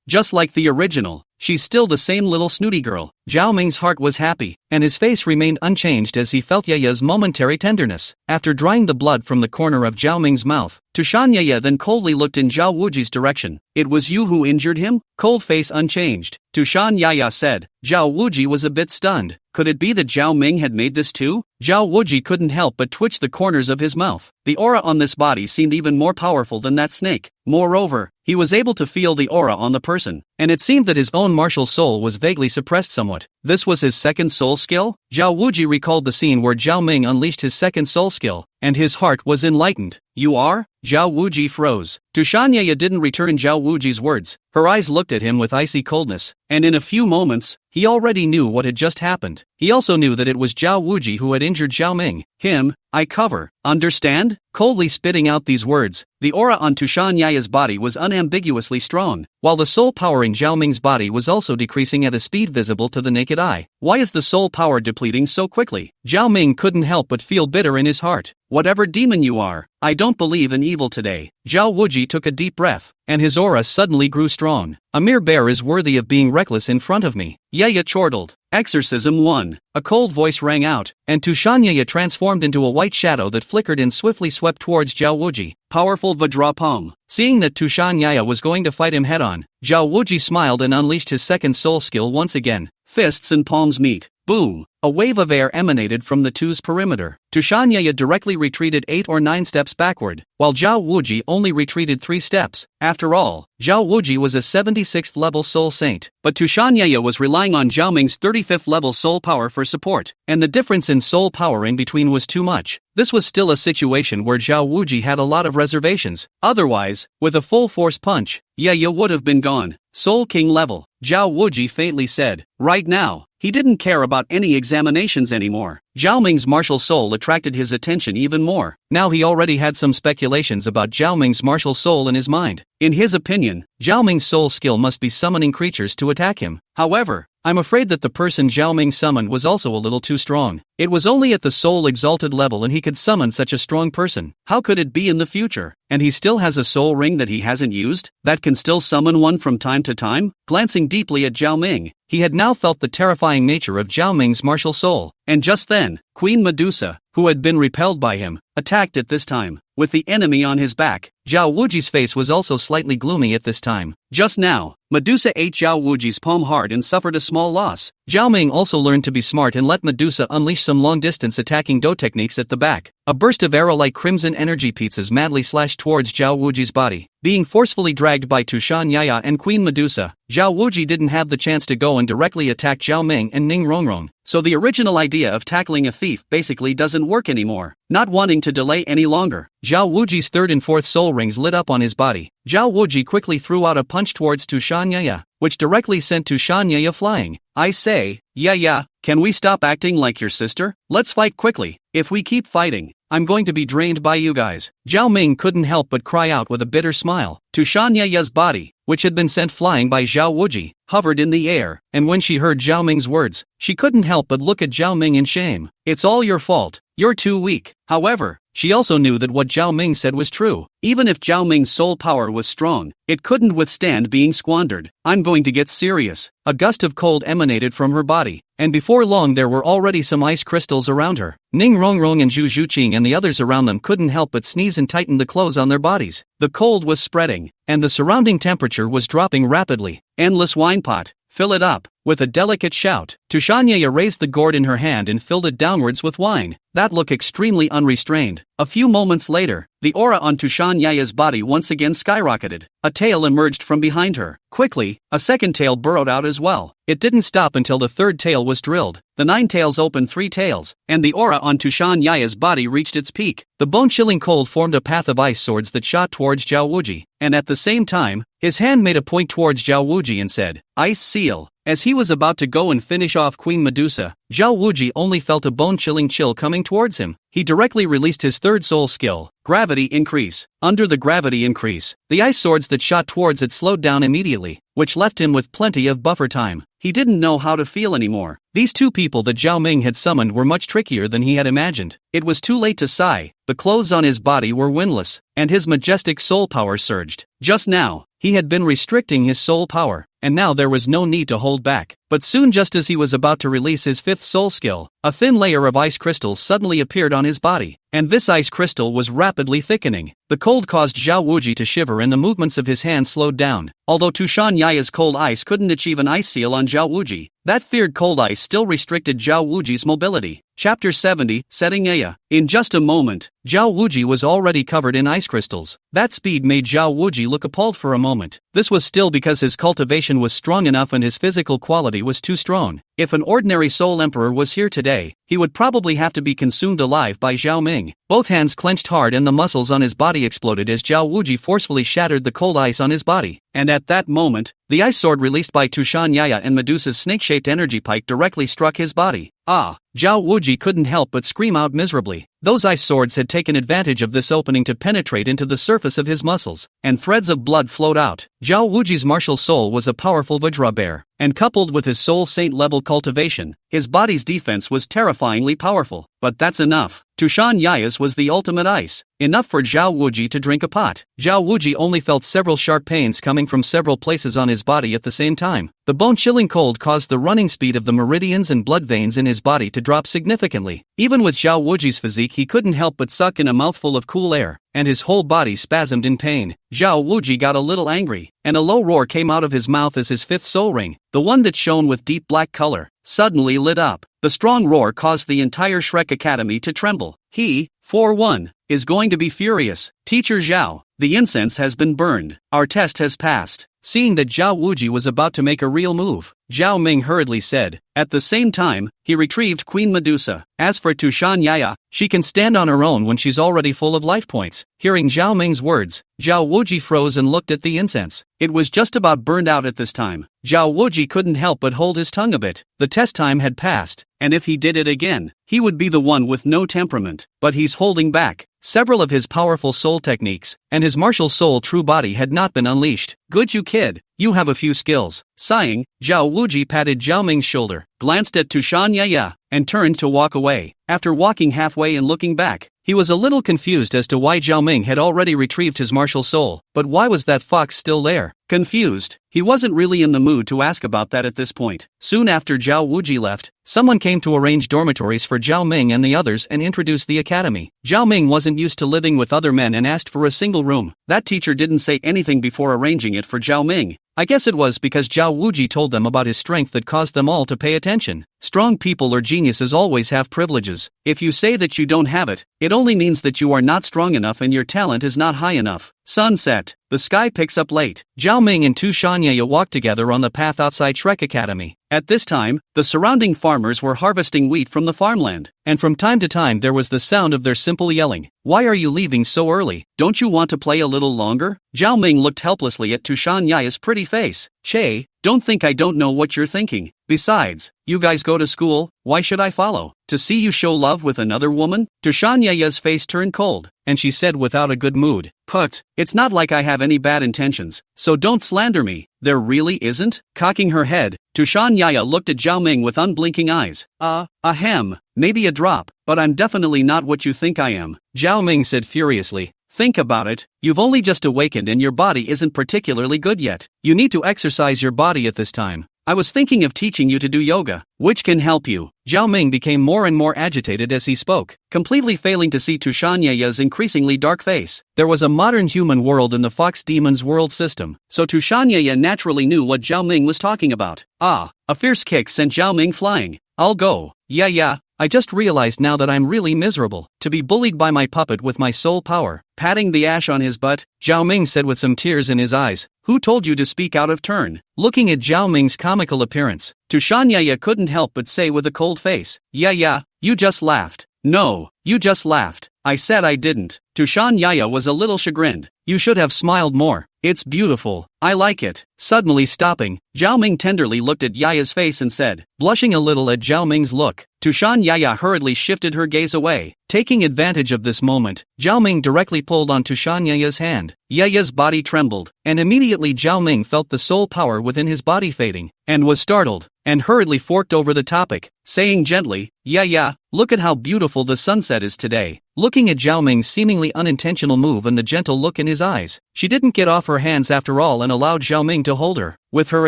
[SPEAKER 1] Just like the original. She's still the same little snooty girl. Zhao Ming's heart was happy, and his face remained unchanged as he felt Yaya's momentary tenderness. After drying the blood from the corner of Zhao Ming's mouth, Tushan Yaya then coldly looked in Zhao Wuji's direction. It was you who injured him? Cold face unchanged. Tushan Yaya said. Zhao Wuji was a bit stunned. Could it be that Zhao Ming had made this too? Zhao Wuji couldn't help but twitch the corners of his mouth. The aura on this body seemed even more powerful than that snake. Moreover, he was able to feel the aura on the person, and it seemed that his own martial soul was vaguely suppressed somewhat. This was his second soul skill? Zhao Wuji recalled the scene where Zhao Ming unleashed his second soul skill, and his heart was enlightened. You are? Zhao Wuji froze. Tushanyaya didn't return Zhao Wuji's words. Her eyes looked at him with icy coldness, and in a few moments, he already knew what had just happened. He also knew that it was Zhao Wuji who had injured Zhao Ming. Him, I cover. Understand? Coldly spitting out these words, the aura on Tushanyaya's body was unambiguously strong, while the soul powering Zhao Ming's body was also decreasing at a speed visible to the naked eye. Why is the soul power depleting so quickly? Zhao Ming couldn't help but feel bitter in his heart. Whatever demon you are, I don't believe in evil today. Zhao Wuji took a deep breath, and his aura suddenly grew strong. A mere bear is worthy of being reckless in front of me. Yaya chortled. Exorcism 1. A cold voice rang out, and Tushanyaya transformed into a white shadow that flickered and swiftly swept towards Zhao Wuji. Powerful Vajrapam. Seeing that Tushanyaya was going to fight him head-on, Zhao Wuji smiled and unleashed his second soul skill once again. Fists and palms meet. Boom! A wave of air emanated from the two's perimeter. Tushanyaya directly retreated 8 or 9 steps backward, while Zhao Wuji only retreated 3 steps. After all, Zhao Wuji was a 76th level soul saint, but Tushanyaya was relying on Zhao Ming's 35th level soul power for support, and the difference in soul power in between was too much. This was still a situation where Zhao Wuji had a lot of reservations. Otherwise, with a full force punch, Yaya would have been gone. Soul King level, Zhao Wuji faintly said. Right now, he didn't care about any examinations anymore. Zhao Ming's martial soul attracted his attention even more. Now he already had some speculations about Zhao Ming's martial soul in his mind. In his opinion, Zhao Ming's soul skill must be summoning creatures to attack him. However, I'm afraid that the person Zhao Ming summoned was also a little too strong. It was only at the soul exalted level and he could summon such a strong person. How could it be in the future? And he still has a soul ring that he hasn't used, that can still summon one from time to time? Glancing deeply at Zhao Ming, he had now felt the terrifying nature of Zhao Ming's martial soul. And just then, Queen Medusa, who had been repelled by him, attacked at this time. With the enemy on his back, Zhao Wuji's face was also slightly gloomy at this time. Just now, Medusa ate Zhao Wuji's palm hard and suffered a small loss. Zhao Ming also learned to be smart and let Medusa unleash some long-distance attacking Do techniques at the back. A burst of arrow-like crimson energy pizzas madly slashed towards Zhao Wuji's body. Being forcefully dragged by Tushanyaya and Queen Medusa, Zhao Wuji didn't have the chance to go and directly attack Zhao Ming and Ning Rongrong. So the original idea of tackling a thief basically doesn't work anymore. Not wanting to delay any longer, Zhao Wuji's third and fourth soul rings lit up on his body. Zhao Wuji quickly threw out a punch towards Tushanyaya, which directly sent Tushanyaya flying. I say, yeah, can we stop acting like your sister? Let's fight quickly. If we keep fighting, I'm going to be drained by you guys. Zhao Ming couldn't help but cry out with a bitter smile. Tushanyaya's body, which had been sent flying by Zhao Wuji, hovered in the air, and when she heard Zhao Ming's words, she couldn't help but look at Zhao Ming in shame. It's all your fault. You're too weak. However, she also knew that what Zhao Ming said was true. Even if Zhao Ming's soul power was strong, it couldn't withstand being squandered. I'm going to get serious. A gust of cold emanated from her body, and before long there were already some ice crystals around her. Ning Rongrong and Zhu Zhuqing and the others around them couldn't help but sneeze and tighten the clothes on their bodies. The cold was spreading, and the surrounding temperature was dropping rapidly. Endless wine pot, fill it up. With a delicate shout, Tushanyaya raised the gourd in her hand and filled it downwards with wine. That looked extremely unrestrained. A few moments later, the aura on Tushanyaya's body once again skyrocketed. A tail emerged from behind her. Quickly, a second tail burrowed out as well. It didn't stop until the third tail was drilled. The 9 tails opened 3 tails, and the aura on Tushanyaya's body reached its peak. The bone-chilling cold formed a path of ice swords that shot towards Zhao Wuji, and at the same time, his hand made a point towards Zhao Wuji and said, "Ice seal." As he was about to go and finish off Queen Medusa, Zhao Wuji only felt a bone-chilling chill coming towards him. He directly released his third soul skill, Gravity Increase. Under the gravity increase, the ice swords that shot towards it slowed down immediately, which left him with plenty of buffer time. He didn't know how to feel anymore. These 2 people that Zhao Ming had summoned were much trickier than he had imagined. It was too late to sigh. The clothes on his body were windless, and his majestic soul power surged. Just now, he had been restricting his soul power, and now there was no need to hold back. But soon, just as he was about to release his 5th soul skill, a thin layer of ice crystals suddenly appeared on his body, and this ice crystal was rapidly thickening. The cold caused Zhao Wuji to shiver and the movements of his hands slowed down. Although Tushanyaya's cold ice couldn't achieve an ice seal on Zhao Wuji, that feared cold ice still restricted Zhao Wuji's mobility. Chapter 70, Setting Aya. In just a moment, Zhao Wuji was already covered in ice crystals. That speed made Zhao Wuji look appalled for a moment. This was still because his cultivation was strong enough and his physical quality was too strong. If an ordinary Soul Emperor was here today, he would probably have to be consumed alive by Zhao Ming. Both hands clenched hard and the muscles on his body exploded as Zhao Wuji forcefully shattered the cold ice on his body. And at that moment, the ice sword released by Tushanyaya and Medusa's snake-shaped energy pike directly struck his body. Zhao Wuji couldn't help but scream out miserably. Those ice swords had taken advantage of this opening to penetrate into the surface of his muscles, and threads of blood flowed out. Zhao Wuji's martial soul was a powerful Vajra bear. and coupled with his soul saint level cultivation, his body's defense was terrifyingly powerful. But that's enough. Tushan Yaya's was the ultimate ice, enough for Zhao Wuji to drink a pot. Zhao Wuji only felt several sharp pains coming from several places on his body at the same time. The bone-chilling cold caused the running speed of the meridians and blood veins in his body to drop significantly. Even with Zhao Wuji's physique, he couldn't help but suck in a mouthful of cool air, and his whole body spasmed in pain. Zhao Wuji got a little angry, and a low roar came out of his mouth as his fifth soul ring, the one that shone with deep black color, suddenly lit up. The strong roar caused the entire Shrek Academy to tremble. He, for one, is going to be furious. Teacher Zhao, the incense has been burned. Our test has passed. Seeing that Zhao Wuji was about to make a real move, Zhao Ming hurriedly said. At the same time, he retrieved Queen Medusa. As for Tushan Yaya, she can stand on her own when she's already full of life points. Hearing Zhao Ming's words, Zhao Wuji froze and looked at the incense. It was just about burned out at this time. Zhao Wuji couldn't help but hold his tongue a bit. The test time had passed, and if he did it again, he would be the one with no temperament. But he's holding back. Several of his powerful soul techniques, and his martial soul true body had not been unleashed. Good you kid, you have a few skills. Sighing, Zhao Wuji patted Zhao Ming's shoulder, glanced at Tushan Yaya, and turned to walk away. After walking halfway and looking back, he was a little confused as to why Zhao Ming had already retrieved his martial soul, but why was that fox still there? Confused, he wasn't really in the mood to ask about that at this point. Soon after Zhao Wuji left, someone came to arrange dormitories for Zhao Ming and the others and introduce the academy. Zhao Ming wasn't used to living with other men and asked for a single room. That teacher didn't say anything before arranging it for Zhao Ming. I guess it was because Zhao Wuji told them about his strength that caused them all to pay attention. Strong people or geniuses always have privileges. If you say that you don't have it, it only means that you are not strong enough and your talent is not high enough. Sunset. The sky picks up late. Zhao Ming and Tushan Yaya walked together on the path outside Shrek Academy. At this time, the surrounding farmers were harvesting wheat from the farmland, and from time to time there was the sound of their simple yelling. Why are you leaving so early? Don't you want to play a little longer? Zhao Ming looked helplessly at Tushan Yaya's pretty face. Che, don't think I don't know what you're thinking. Besides, you guys go to school, why should I follow? To see you show love with another woman? Tushan Yaya's face turned cold, and she said without a good mood, "Put, it's not like I have any bad intentions, so don't slander me." There really isn't? Cocking her head, Tushan Yaya looked at Zhao Ming with unblinking eyes. Ahem, maybe a drop, but I'm definitely not what you think I am. Zhao Ming said furiously. Think about it, you've only just awakened and your body isn't particularly good yet. You need to exercise your body at this time. I was thinking of teaching you to do yoga, which can help you. Zhao Ming became more and more agitated as he spoke, completely failing to see Tushan Yaya's increasingly dark face. There was a modern human world in the Fox Demon's world system, so Tushan Yaya naturally knew what Zhao Ming was talking about. A fierce kick sent Zhao Ming flying. I'll go. Yeah, I just realized now that I'm really miserable, to be bullied by my puppet with my soul power. Patting the ash on his butt, Zhao Ming said with some tears in his eyes, "Who told you to speak out of turn?" Looking at Zhao Ming's comical appearance, Tushan Yaya couldn't help but say with a cold face, Yeah, you just laughed. No, you just laughed. I said I didn't. Tushan Yaya was a little chagrined. You should have smiled more. It's beautiful. I like it. Suddenly stopping, Zhao Ming tenderly looked at Yaya's face and said, blushing a little at Zhao Ming's look, Tushan Yaya hurriedly shifted her gaze away. Taking advantage of this moment, Zhao Ming directly pulled on Tushan Yaya's hand. Yaya's body trembled, and immediately Zhao Ming felt the soul power within his body fading, and was startled, and hurriedly forked over the topic, saying gently, Yeah, look at how beautiful the sunset is today. Looking at Zhao Ming's seemingly unintentional move and the gentle look in his eyes, she didn't get off her hands after all and allowed Zhao Ming to hold her. With her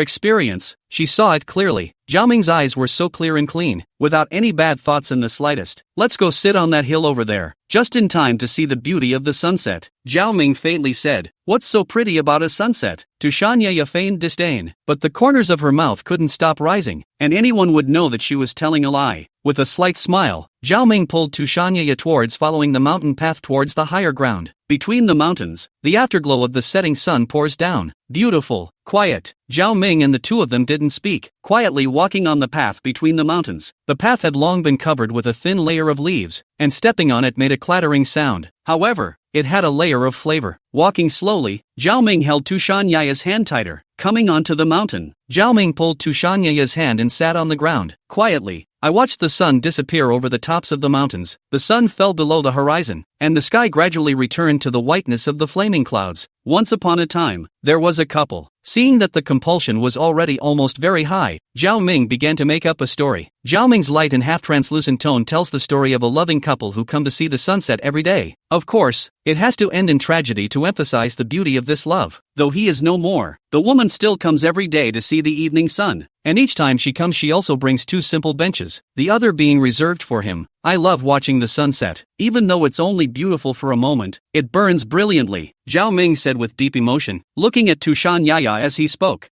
[SPEAKER 1] experience, she saw it clearly. Zhao Ming's eyes were so clear and clean, without any bad thoughts in the slightest. Let's go sit on that hill over there, just in time to see the beauty of the sunset. Zhao Ming faintly said, What's so pretty about a sunset? Tushan Yaya feigned disdain, but the corners of her mouth couldn't stop rising, and anyone would know that she was telling a lie. With a slight smile, Zhao Ming pulled Tushan Yaya towards following the mountain path towards the higher ground. Between the mountains, the afterglow of the setting sun pours down. Beautiful, quiet. Zhao Ming and the two of them didn't speak, quietly walking on the path between the mountains. The path had long been covered with a thin layer of leaves, and stepping on it made a clattering sound. However, it had a layer of flavor. Walking slowly, Zhao Ming held Tushan Yaya's hand tighter. Coming onto the mountain, Zhao Ming pulled Tushan Yaya's hand and sat on the ground. Quietly, I watched the sun disappear over the tops of the mountains. The sun fell below the horizon, and the sky gradually returned to the whiteness of the flaming clouds. Once upon a time, there was a couple. Seeing that the compulsion was already almost very high, Zhao Ming began to make up a story. Zhao Ming's light and half-translucent tone tells the story of a loving couple who come to see the sunset every day. Of course, it has to end in tragedy to emphasize the beauty of this love. Though he is no more, the woman still comes every day to see the evening sun. And each time she comes she also brings two simple benches, the other being reserved for him. I love watching the sunset. Even though it's only beautiful for a moment, it burns brilliantly, Zhao Ming said with deep emotion, looking at Tushan Yaya as he spoke.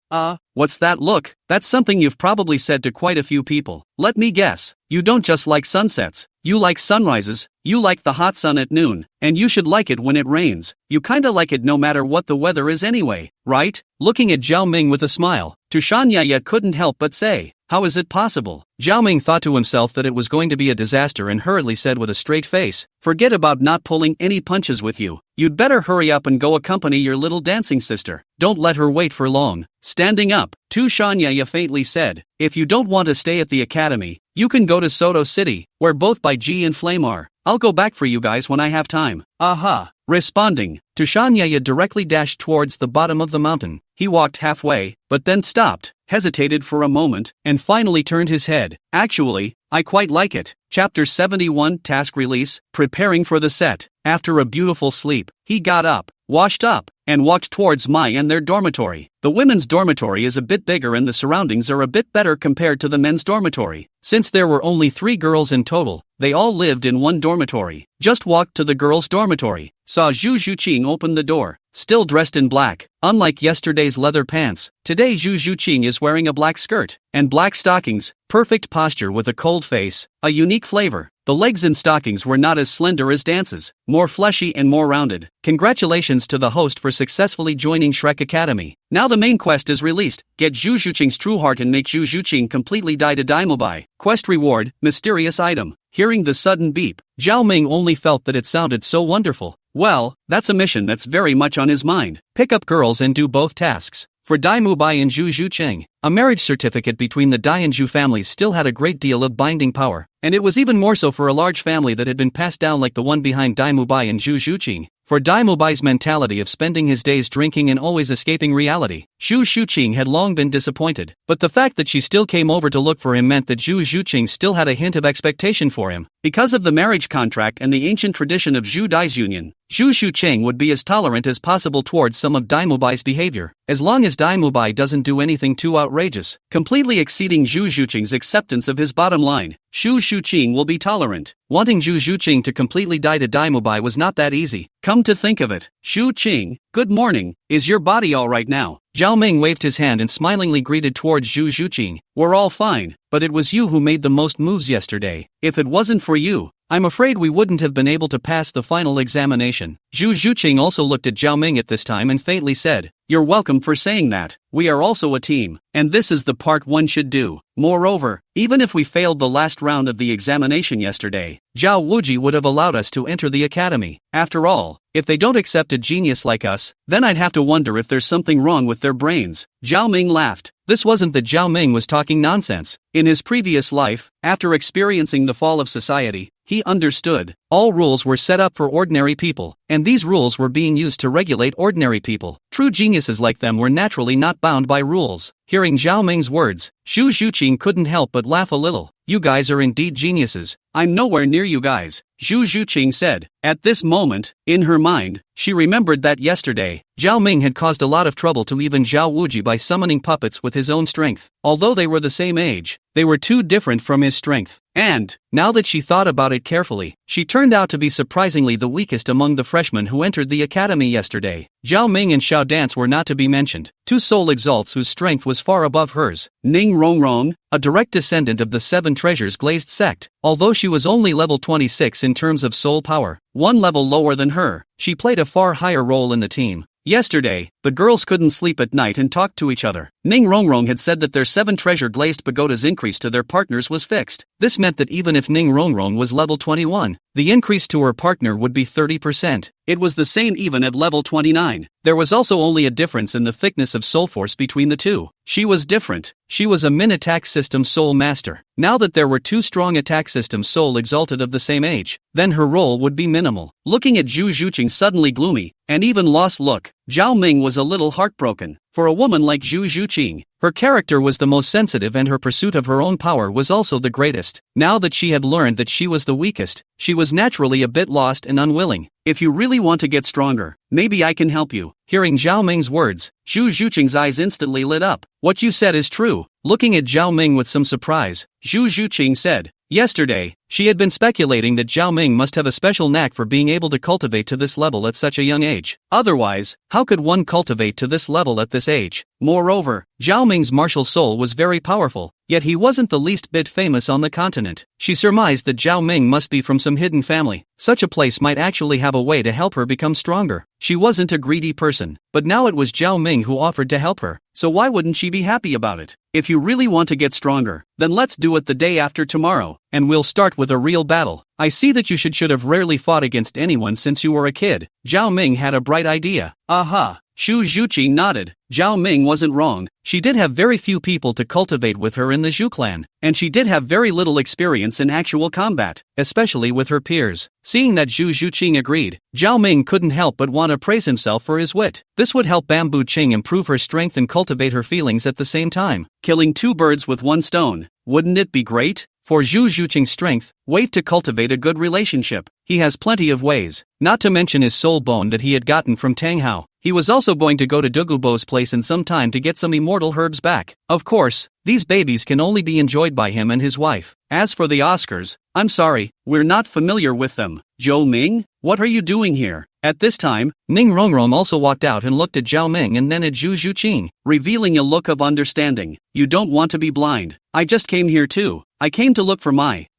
[SPEAKER 1] What's that look? That's something you've probably said to quite a few people. Let me guess. You don't just like sunsets. You like sunrises, you like the hot sun at noon, and you should like it when it rains. You kinda like it no matter what the weather is anyway, right? Looking at Zhao Ming with a smile, Tushan Yaya couldn't help but say, how is it possible? Zhao Ming thought to himself that it was going to be a disaster and hurriedly said with a straight face, forget about not pulling any punches with you. You'd better hurry up and go accompany your little dancing sister. Don't let her wait for long. Standing up, Tushan Yaya faintly said, if you don't want to stay at the academy, you can go to Soto City, where both Bai Ji and Flame are. I'll go back for you guys when I have time. Aha! Responding, Tushan Yaya directly dashed towards the bottom of the mountain. He walked halfway, but then stopped, hesitated for a moment, and finally turned his head. Actually, I quite like it. Chapter 71 Task Release, Preparing for the Set. After a beautiful sleep, he got up, washed up, and walked towards Mai and their dormitory. The women's dormitory is a bit bigger and the surroundings are a bit better compared to the men's dormitory. Since there were only 3 girls in total, they all lived in one dormitory. Just walked to the girls' dormitory, saw Zhu Zhuqing open the door, still dressed in black. Unlike yesterday's leather pants, today Zhu Zhuqing is wearing a black skirt and black stockings, perfect posture with a cold face, a unique flavor. The legs in stockings were not as slender as Dance's, more fleshy and more rounded. Congratulations to the host for successfully joining Shrek Academy. Now the main quest is released. Get Zhu Zhuqing's true heart and make Zhu Zhuqing completely die to Daimobai. Quest reward, mysterious item. Hearing the sudden beep, Zhao Ming only felt that it sounded so wonderful. Well, that's a mission that's very much on his mind. Pick up girls and do both tasks. For Dai Mubai and Zhu Zhuqing, a marriage certificate between the Dai and Zhu families still had a great deal of binding power, and it was even more so for a large family that had been passed down like the one behind Dai Mubai and Zhu Zhuqing. For Dai Mubai's mentality of spending his days drinking and always escaping reality, Zhu Zhuqing had long been disappointed, but the fact that she still came over to look for him meant that Zhu Zhuqing still had a hint of expectation for him. Because of the marriage contract and the ancient tradition of Zhu Dai's union, Zhu Zhuqing would be as tolerant as possible towards some of Dai Mubai's behavior, as long as Dai Mubai doesn't do anything too outrageous, completely exceeding Zhu Zhuqing's acceptance of his bottom line. Zhu Zhuqing will be tolerant. Wanting Zhu Zhuqing to completely die to Dai Mubai was not that easy. Come to think of it, Zhu Qing, good morning, is your body alright now? Zhao Ming waved his hand and smilingly greeted towards Zhu Zhuqing. We're all fine, but it was you who made the most moves yesterday. If it wasn't for you, I'm afraid we wouldn't have been able to pass the final examination. Zhu Zhuqing also looked at Zhao Ming at this time and faintly said, you're welcome for saying that. We are also a team, and this is the part one should do. Moreover, even if we failed the last round of the examination yesterday, Zhao Wuji would have allowed us to enter the academy. After all, if they don't accept a genius like us, then I'd have to wonder if there's something wrong with their brains. Zhao Ming laughed. This wasn't that Zhao Ming was talking nonsense. In his previous life, after experiencing the fall of society, he understood. All rules were set up for ordinary people, and these rules were being used to regulate ordinary people. True geniuses like them were naturally not bound by rules. Hearing Zhao Ming's words, Zhu Zhuqing couldn't help but laugh a little. You guys are indeed geniuses. I'm nowhere near you guys, Zhu Zhuqing said. At this moment, in her mind, she remembered that yesterday, Zhao Ming had caused a lot of trouble to even Zhao Wuji by summoning puppets with his own strength. Although they were the same age, they were too different from his strength. And, now that she thought about it carefully, she turned out to be surprisingly the weakest among the freshmen who entered the academy yesterday. Zhao Ming and Xiao Dance were not to be mentioned, 2 soul exalts whose strength was far above hers. Ning Rongrong, a direct descendant of the 7 Treasures Glazed sect, although she was only level 26 in terms of soul power, 1 level lower than her, she played a far higher role in the team. Yesterday, The girls couldn't sleep at night and talked to each other. Ning Rongrong had said that their 7 treasure glazed pagodas increase to their partners was fixed. This meant that even if Ning Rongrong was level 21, the increase to her partner would be 30%. It was the same even at level 29. There was also only a difference in the thickness of soul force between the two. She was different. She was a min attack system soul master. Now that there were 2 strong attack system soul exalted of the same age, then her role would be minimal. Looking at Zhu Zhuqing suddenly gloomy, and even lost look, Zhao Ming was a little heartbroken. For a woman like Zhu Zhuqing, her character was the most sensitive and her pursuit of her own power was also the greatest. Now that she had learned that she was the weakest, she was naturally a bit lost and unwilling. If you really want to get stronger, maybe I can help you. Hearing Zhao Ming's words, Zhu Zhuqing's eyes instantly lit up. What you said is true. Looking at Zhao Ming with some surprise, Zhu Zhuqing said, yesterday, she had been speculating that Zhao Ming must have a special knack for being able to cultivate to this level at such a young age. Otherwise, how could one cultivate to this level at this age? Moreover, Zhao Ming's martial soul was very powerful, yet he wasn't the least bit famous on the continent. She surmised that Zhao Ming must be from some hidden family. Such a place might actually have a way to help her become stronger. She wasn't a greedy person, but now it was Zhao Ming who offered to help her, so why wouldn't she be happy about it? If you really want to get stronger, then let's do it the day after tomorrow, and we'll start with a real battle. I see that you should have rarely fought against anyone since you were a kid. Zhao Ming had a bright idea. Aha! Zhu Zhuqing nodded. Zhao Ming wasn't wrong. She did have very few people to cultivate with her in the Zhu clan, and she did have very little experience in actual combat, especially with her peers. Seeing that Zhu Zhuqing agreed, Zhao Ming couldn't help but want to praise himself for his wit. This would help Bamboo Ching improve her strength and cultivate her feelings at the same time. Killing 2 birds with 1 stone. Wouldn't it be great? For Zhu Zhuqing's strength, wait to cultivate a good relationship. He has plenty of ways, not to mention his soul bone that he had gotten from Tang Hao. He was also going to go to Dugubo's place in some time to get some immortal herbs back. Of course, these babies can only be enjoyed by him and his wife. As for the Oscars, I'm sorry, we're not familiar with them. Zhou Ming, what are you doing here? At this time, Ning Rongrong also walked out and looked at Zhao Ming and then at Zhu Zhuqing, revealing a look of understanding. You don't want to be blind. I just came here too. I came to look for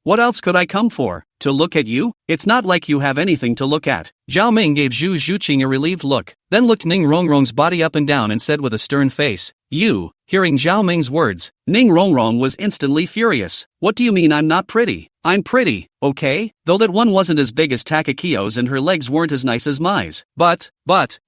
[SPEAKER 1] what else could I come for? To look at you? It's not like you have anything to look at. Zhao Ming gave Zhu Zhuqing a relieved look, then looked Ning Rongrong's body up and down and said with a stern face, you. Hearing Zhao Ming's words, Ning Rongrong was instantly furious. What do you mean I'm not pretty? I'm pretty, okay? Though that one wasn't as big as Takakio's and her legs weren't as nice as Mai's. But,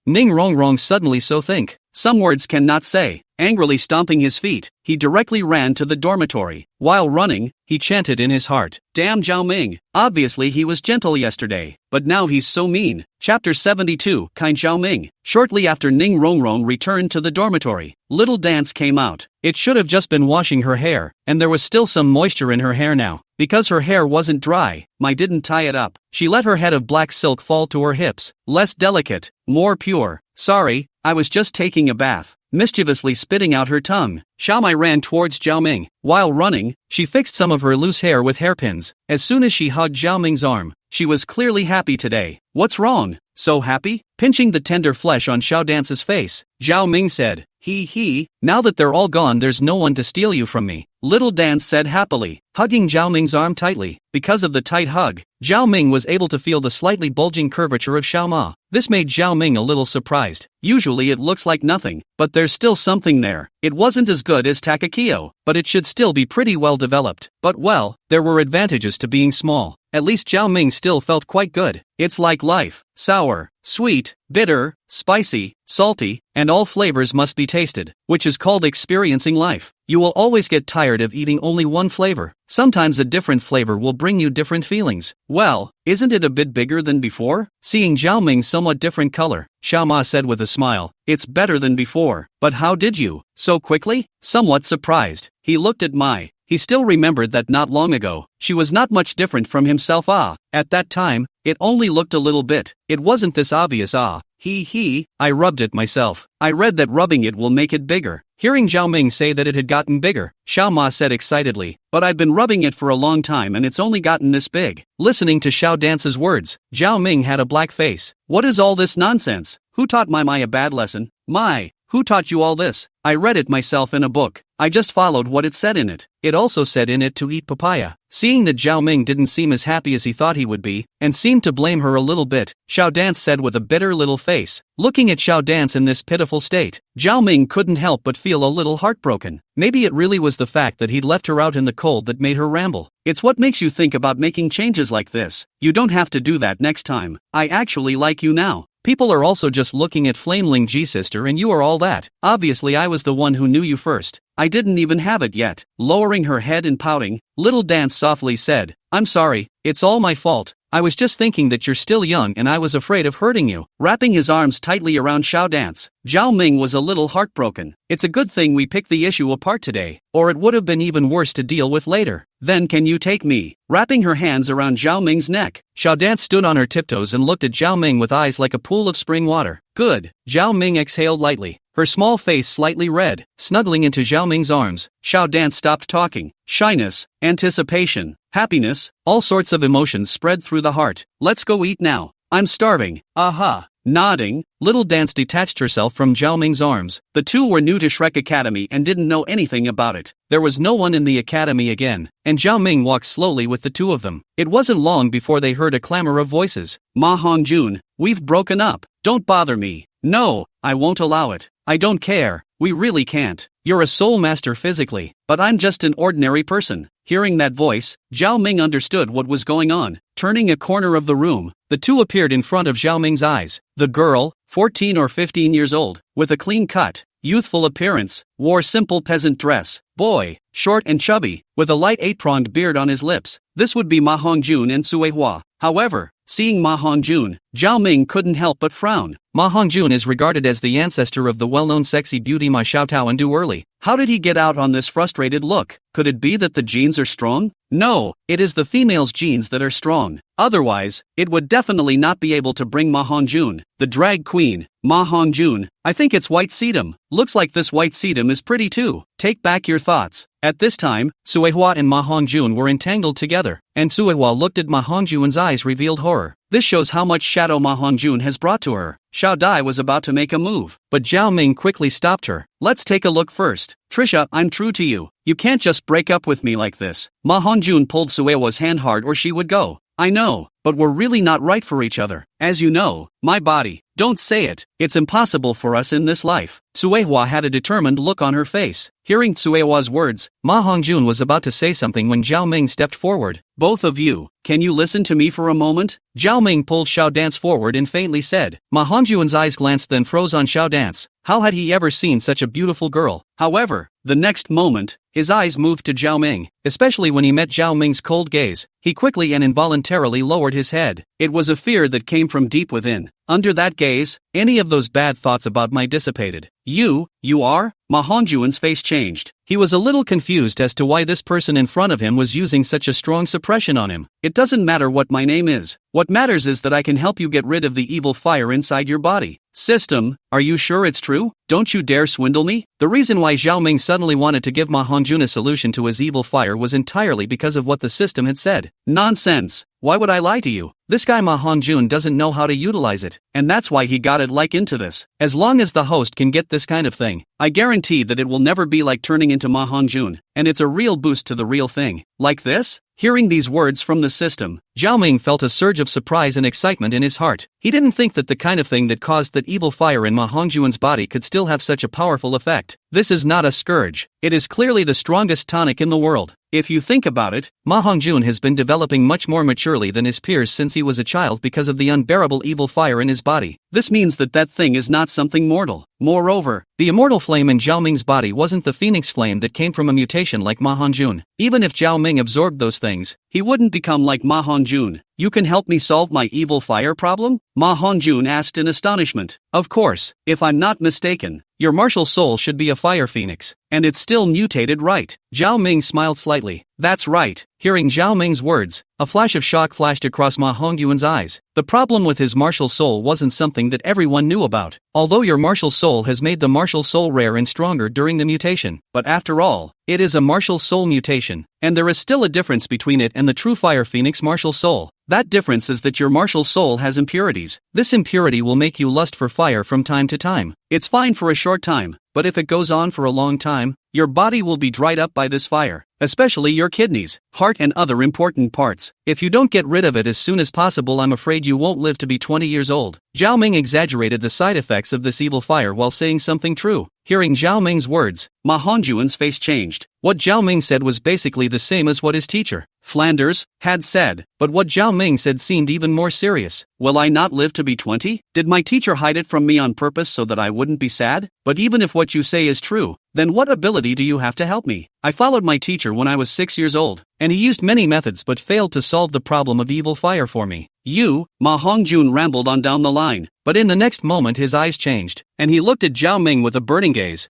[SPEAKER 1] Ning Rongrong suddenly so think. Some words cannot say. Angrily stomping his feet, he directly ran to the dormitory. While running, he chanted in his heart, damn Zhao Ming, obviously he was gentle yesterday, but now he's so mean. Chapter 72, Kind Zhao Ming. Shortly after Ning Rongrong returned to the dormitory, Little Dance came out. It should have just been washing her hair, and there was still some moisture in her hair now. Because her hair wasn't dry, Mai didn't tie it up. She let her head of black silk fall to her hips, less delicate, more pure. Sorry, I was just taking a bath. Mischievously spitting out her tongue, Xiaomai ran towards Zhao Ming. While running, she fixed some of her loose hair with hairpins. As soon as she hugged Zhao Ming's arm, she was clearly happy today. What's wrong? So happy? Pinching the tender flesh on Xiao Dance's face, Zhao Ming said, He, now that they're all gone there's no one to steal you from me. Little Dance said happily, hugging Zhao Ming's arm tightly. Because of the tight hug, Zhao Ming was able to feel the slightly bulging curvature of Xiao Ma. This made Zhao Ming a little surprised. Usually it looks like nothing, but there's still something there. It wasn't as good as Takakio, but it should still be pretty well developed. But well, there were advantages to being small. At least Zhao Ming still felt quite good. It's like life. Sour, sweet, bitter, spicy, salty, and all flavors must be tasted, which is called experiencing life. You will always get tired of eating only one flavor. Sometimes a different flavor will bring you different feelings. Well, isn't it a bit bigger than before? Seeing Zhao Ming's somewhat different color, Xiao Ma said with a smile, it's better than before. But how did you? So quickly? Somewhat surprised, he looked at Mai. He still remembered that not long ago, she was not much different from himself. At that time, it only looked a little bit. It wasn't this obvious. I rubbed it myself. I read that rubbing it will make it bigger. Hearing Zhao Ming say that it had gotten bigger, Xiao Ma said excitedly, but I've been rubbing it for a long time and it's only gotten this big. Listening to Xiao Dance's words, Zhao Ming had a black face. What is all this nonsense? Who taught Mai a bad lesson? Mai, Who taught you all this? I read it myself in a book. I just followed what it said in it. It also said in it to eat papaya. Seeing that Zhao Ming didn't seem as happy as he thought he would be, and seemed to blame her a little bit, Xiao Dance said with a bitter little face. Looking at Xiao Dance in this pitiful state, Zhao Ming couldn't help but feel a little heartbroken. Maybe it really was the fact that he'd left her out in the cold that made her ramble. It's what makes you think about making changes like this. You don't have to do that next time. I actually like you now. People are also just looking at Flame Lingji sister and you are all that. Obviously I was the one who knew you first. I didn't even have it yet. Lowering her head and pouting, Little Dance softly said, I'm sorry, it's all my fault. I was just thinking that you're still young and I was afraid of hurting you. Wrapping his arms tightly around Xiao Dance, Zhao Ming was a little heartbroken. It's a good thing we picked the issue apart today, or it would have been even worse to deal with later. Then can you take me? Wrapping her hands around Zhao Ming's neck, Xiao Dance stood on her tiptoes and looked at Zhao Ming with eyes like a pool of spring water. Good. Zhao Ming exhaled lightly, her small face slightly red. Snuggling into Zhao Ming's arms, Xiao Dance stopped talking. Shyness, anticipation, happiness, all sorts of emotions spread through the heart. Let's go eat now. I'm starving. Aha. Nodding, Little Dance detached herself from Zhao Ming's arms. The two were new to Shrek Academy and didn't know anything about it. There was no one in the academy again, and Zhao Ming walked slowly with the two of them. It wasn't long before they heard a clamor of voices. Ma Hongjun, we've broken up. Don't bother me. No, I won't allow it. I don't care. We really can't. You're a soul master physically, but I'm just an ordinary person. Hearing that voice, Zhao Ming understood what was going on. Turning a corner of the room, the two appeared in front of Zhao Ming's eyes. The girl, 14 or 15 years old, with a clean cut, youthful appearance, wore simple peasant dress. Boy, short and chubby, with a light 8-pronged beard on his lips. This would be Ma Hongjun and Sui Hua. However, seeing Ma Hongjun, Zhao Ming couldn't help but frown. Ma Hongjun is regarded as the ancestor of the well-known sexy beauty Ma Xiaotao and Du Early. How did he get out on this frustrated look? Could it be that the genes are strong? No, it is the female's genes that are strong. Otherwise, it would definitely not be able to bring Ma Hongjun, the drag queen. Ma Hongjun, I think it's white sedum. Looks like this white sedum is pretty too. Take back your thoughts. At this time, Suehua and Ma Hongjun were entangled together, and Suehua looked at Ma Hongjun's eyes revealed horror. This shows how much shadow Ma Hongjun has brought to her. Xiao Dai was about to make a move, but Zhao Ming quickly stopped her. Let's take a look first. Trisha, I'm true to you. You can't just break up with me like this. Ma Hongjun pulled Suehua's hand hard or she would go. I know, but we're really not right for each other. As you know, my body. Don't say it. It's impossible for us in this life. Suehua had a determined look on her face. Hearing Suehua's words, Ma Hongjun was about to say something when Zhao Ming stepped forward. Both of you, can you listen to me for a moment? Zhao Ming pulled Xiao Dance forward and faintly said. Ma Hongjun's eyes glanced then froze on Xiao Dance. How had he ever seen such a beautiful girl? However, the next moment, his eyes moved to Zhao Ming, especially when he met Zhao Ming's cold gaze. He quickly and involuntarily lowered his head. It was a fear that came from deep within. Under that gaze, any of those bad thoughts about me dissipated. You are? Ma Hongjun's face changed. He was a little confused as to why this person in front of him was using such a strong suppression on him. It doesn't matter what my name is. What matters is that I can help you get rid of the evil fire inside your body. System, are you sure it's true? Don't you dare swindle me? The reason why Zhao Ming suddenly wanted to give Ma Hongjun a solution to his evil fire was entirely because of what the system had said. Nonsense. Why would I lie to you? This guy Ma Hongjun doesn't know how to utilize it, and that's why he got it like into this. As long as the host can get this kind of thing, I guarantee that it will never be like turning into Ma Hongjun, and it's a real boost to the real thing. Like this? Hearing these words from the system, Zhao Ming felt a surge of surprise and excitement in his heart. He didn't think that the kind of thing that caused that evil fire in Ma Hongjun's body could still have such a powerful effect. This is not a scourge. It is clearly the strongest tonic in the world. If you think about it, Ma Hongjun has been developing much more maturely than his peers since he was a child because of the unbearable evil fire in his body. This means that that thing is not something mortal. Moreover, the immortal flame in Zhao Ming's body wasn't the phoenix flame that came from a mutation like Ma Hongjun. Even if Zhao Ming absorbed those things, he wouldn't become like Ma Hongjun. You can help me solve my evil fire problem? Ma Hongjun asked in astonishment. Of course, if I'm not mistaken, your martial soul should be a fire phoenix, and it's still mutated right. Zhao Ming smiled slightly. That's right. Hearing Zhao Ming's words, a flash of shock flashed across Ma Hongyuan's eyes. The problem with his martial soul wasn't something that everyone knew about. Although your martial soul has made the martial soul rare and stronger during the mutation, but after all, it is a martial soul mutation, and there is still a difference between it and the true Fire Phoenix martial soul. That difference is that your martial soul has impurities. This impurity will make you lust for fire from time to time. It's fine for a short time, but if it goes on for a long time, your body will be dried up by this fire, especially your kidneys, heart and other important parts. If you don't get rid of it as soon as possible, I'm afraid you won't live to be 20 years old. Zhao Ming exaggerated the side effects of this evil fire while saying something true. Hearing Zhao Ming's words, Ma Hongyuan's face changed. What Zhao Ming said was basically the same as what his teacher, Flanders, had said, but what Zhao Ming said seemed even more serious. Will I not live to be 20? Did my teacher hide it from me on purpose so that I wouldn't be sad? But even if what you say is true, then what ability do you have to help me? I followed my teacher when I was 6 years old, and he used many methods but failed to solve the problem of evil fire for me. Ma Hongjun rambled on down the line, but in the next moment his eyes changed, and he looked at Zhao Ming with a burning gaze.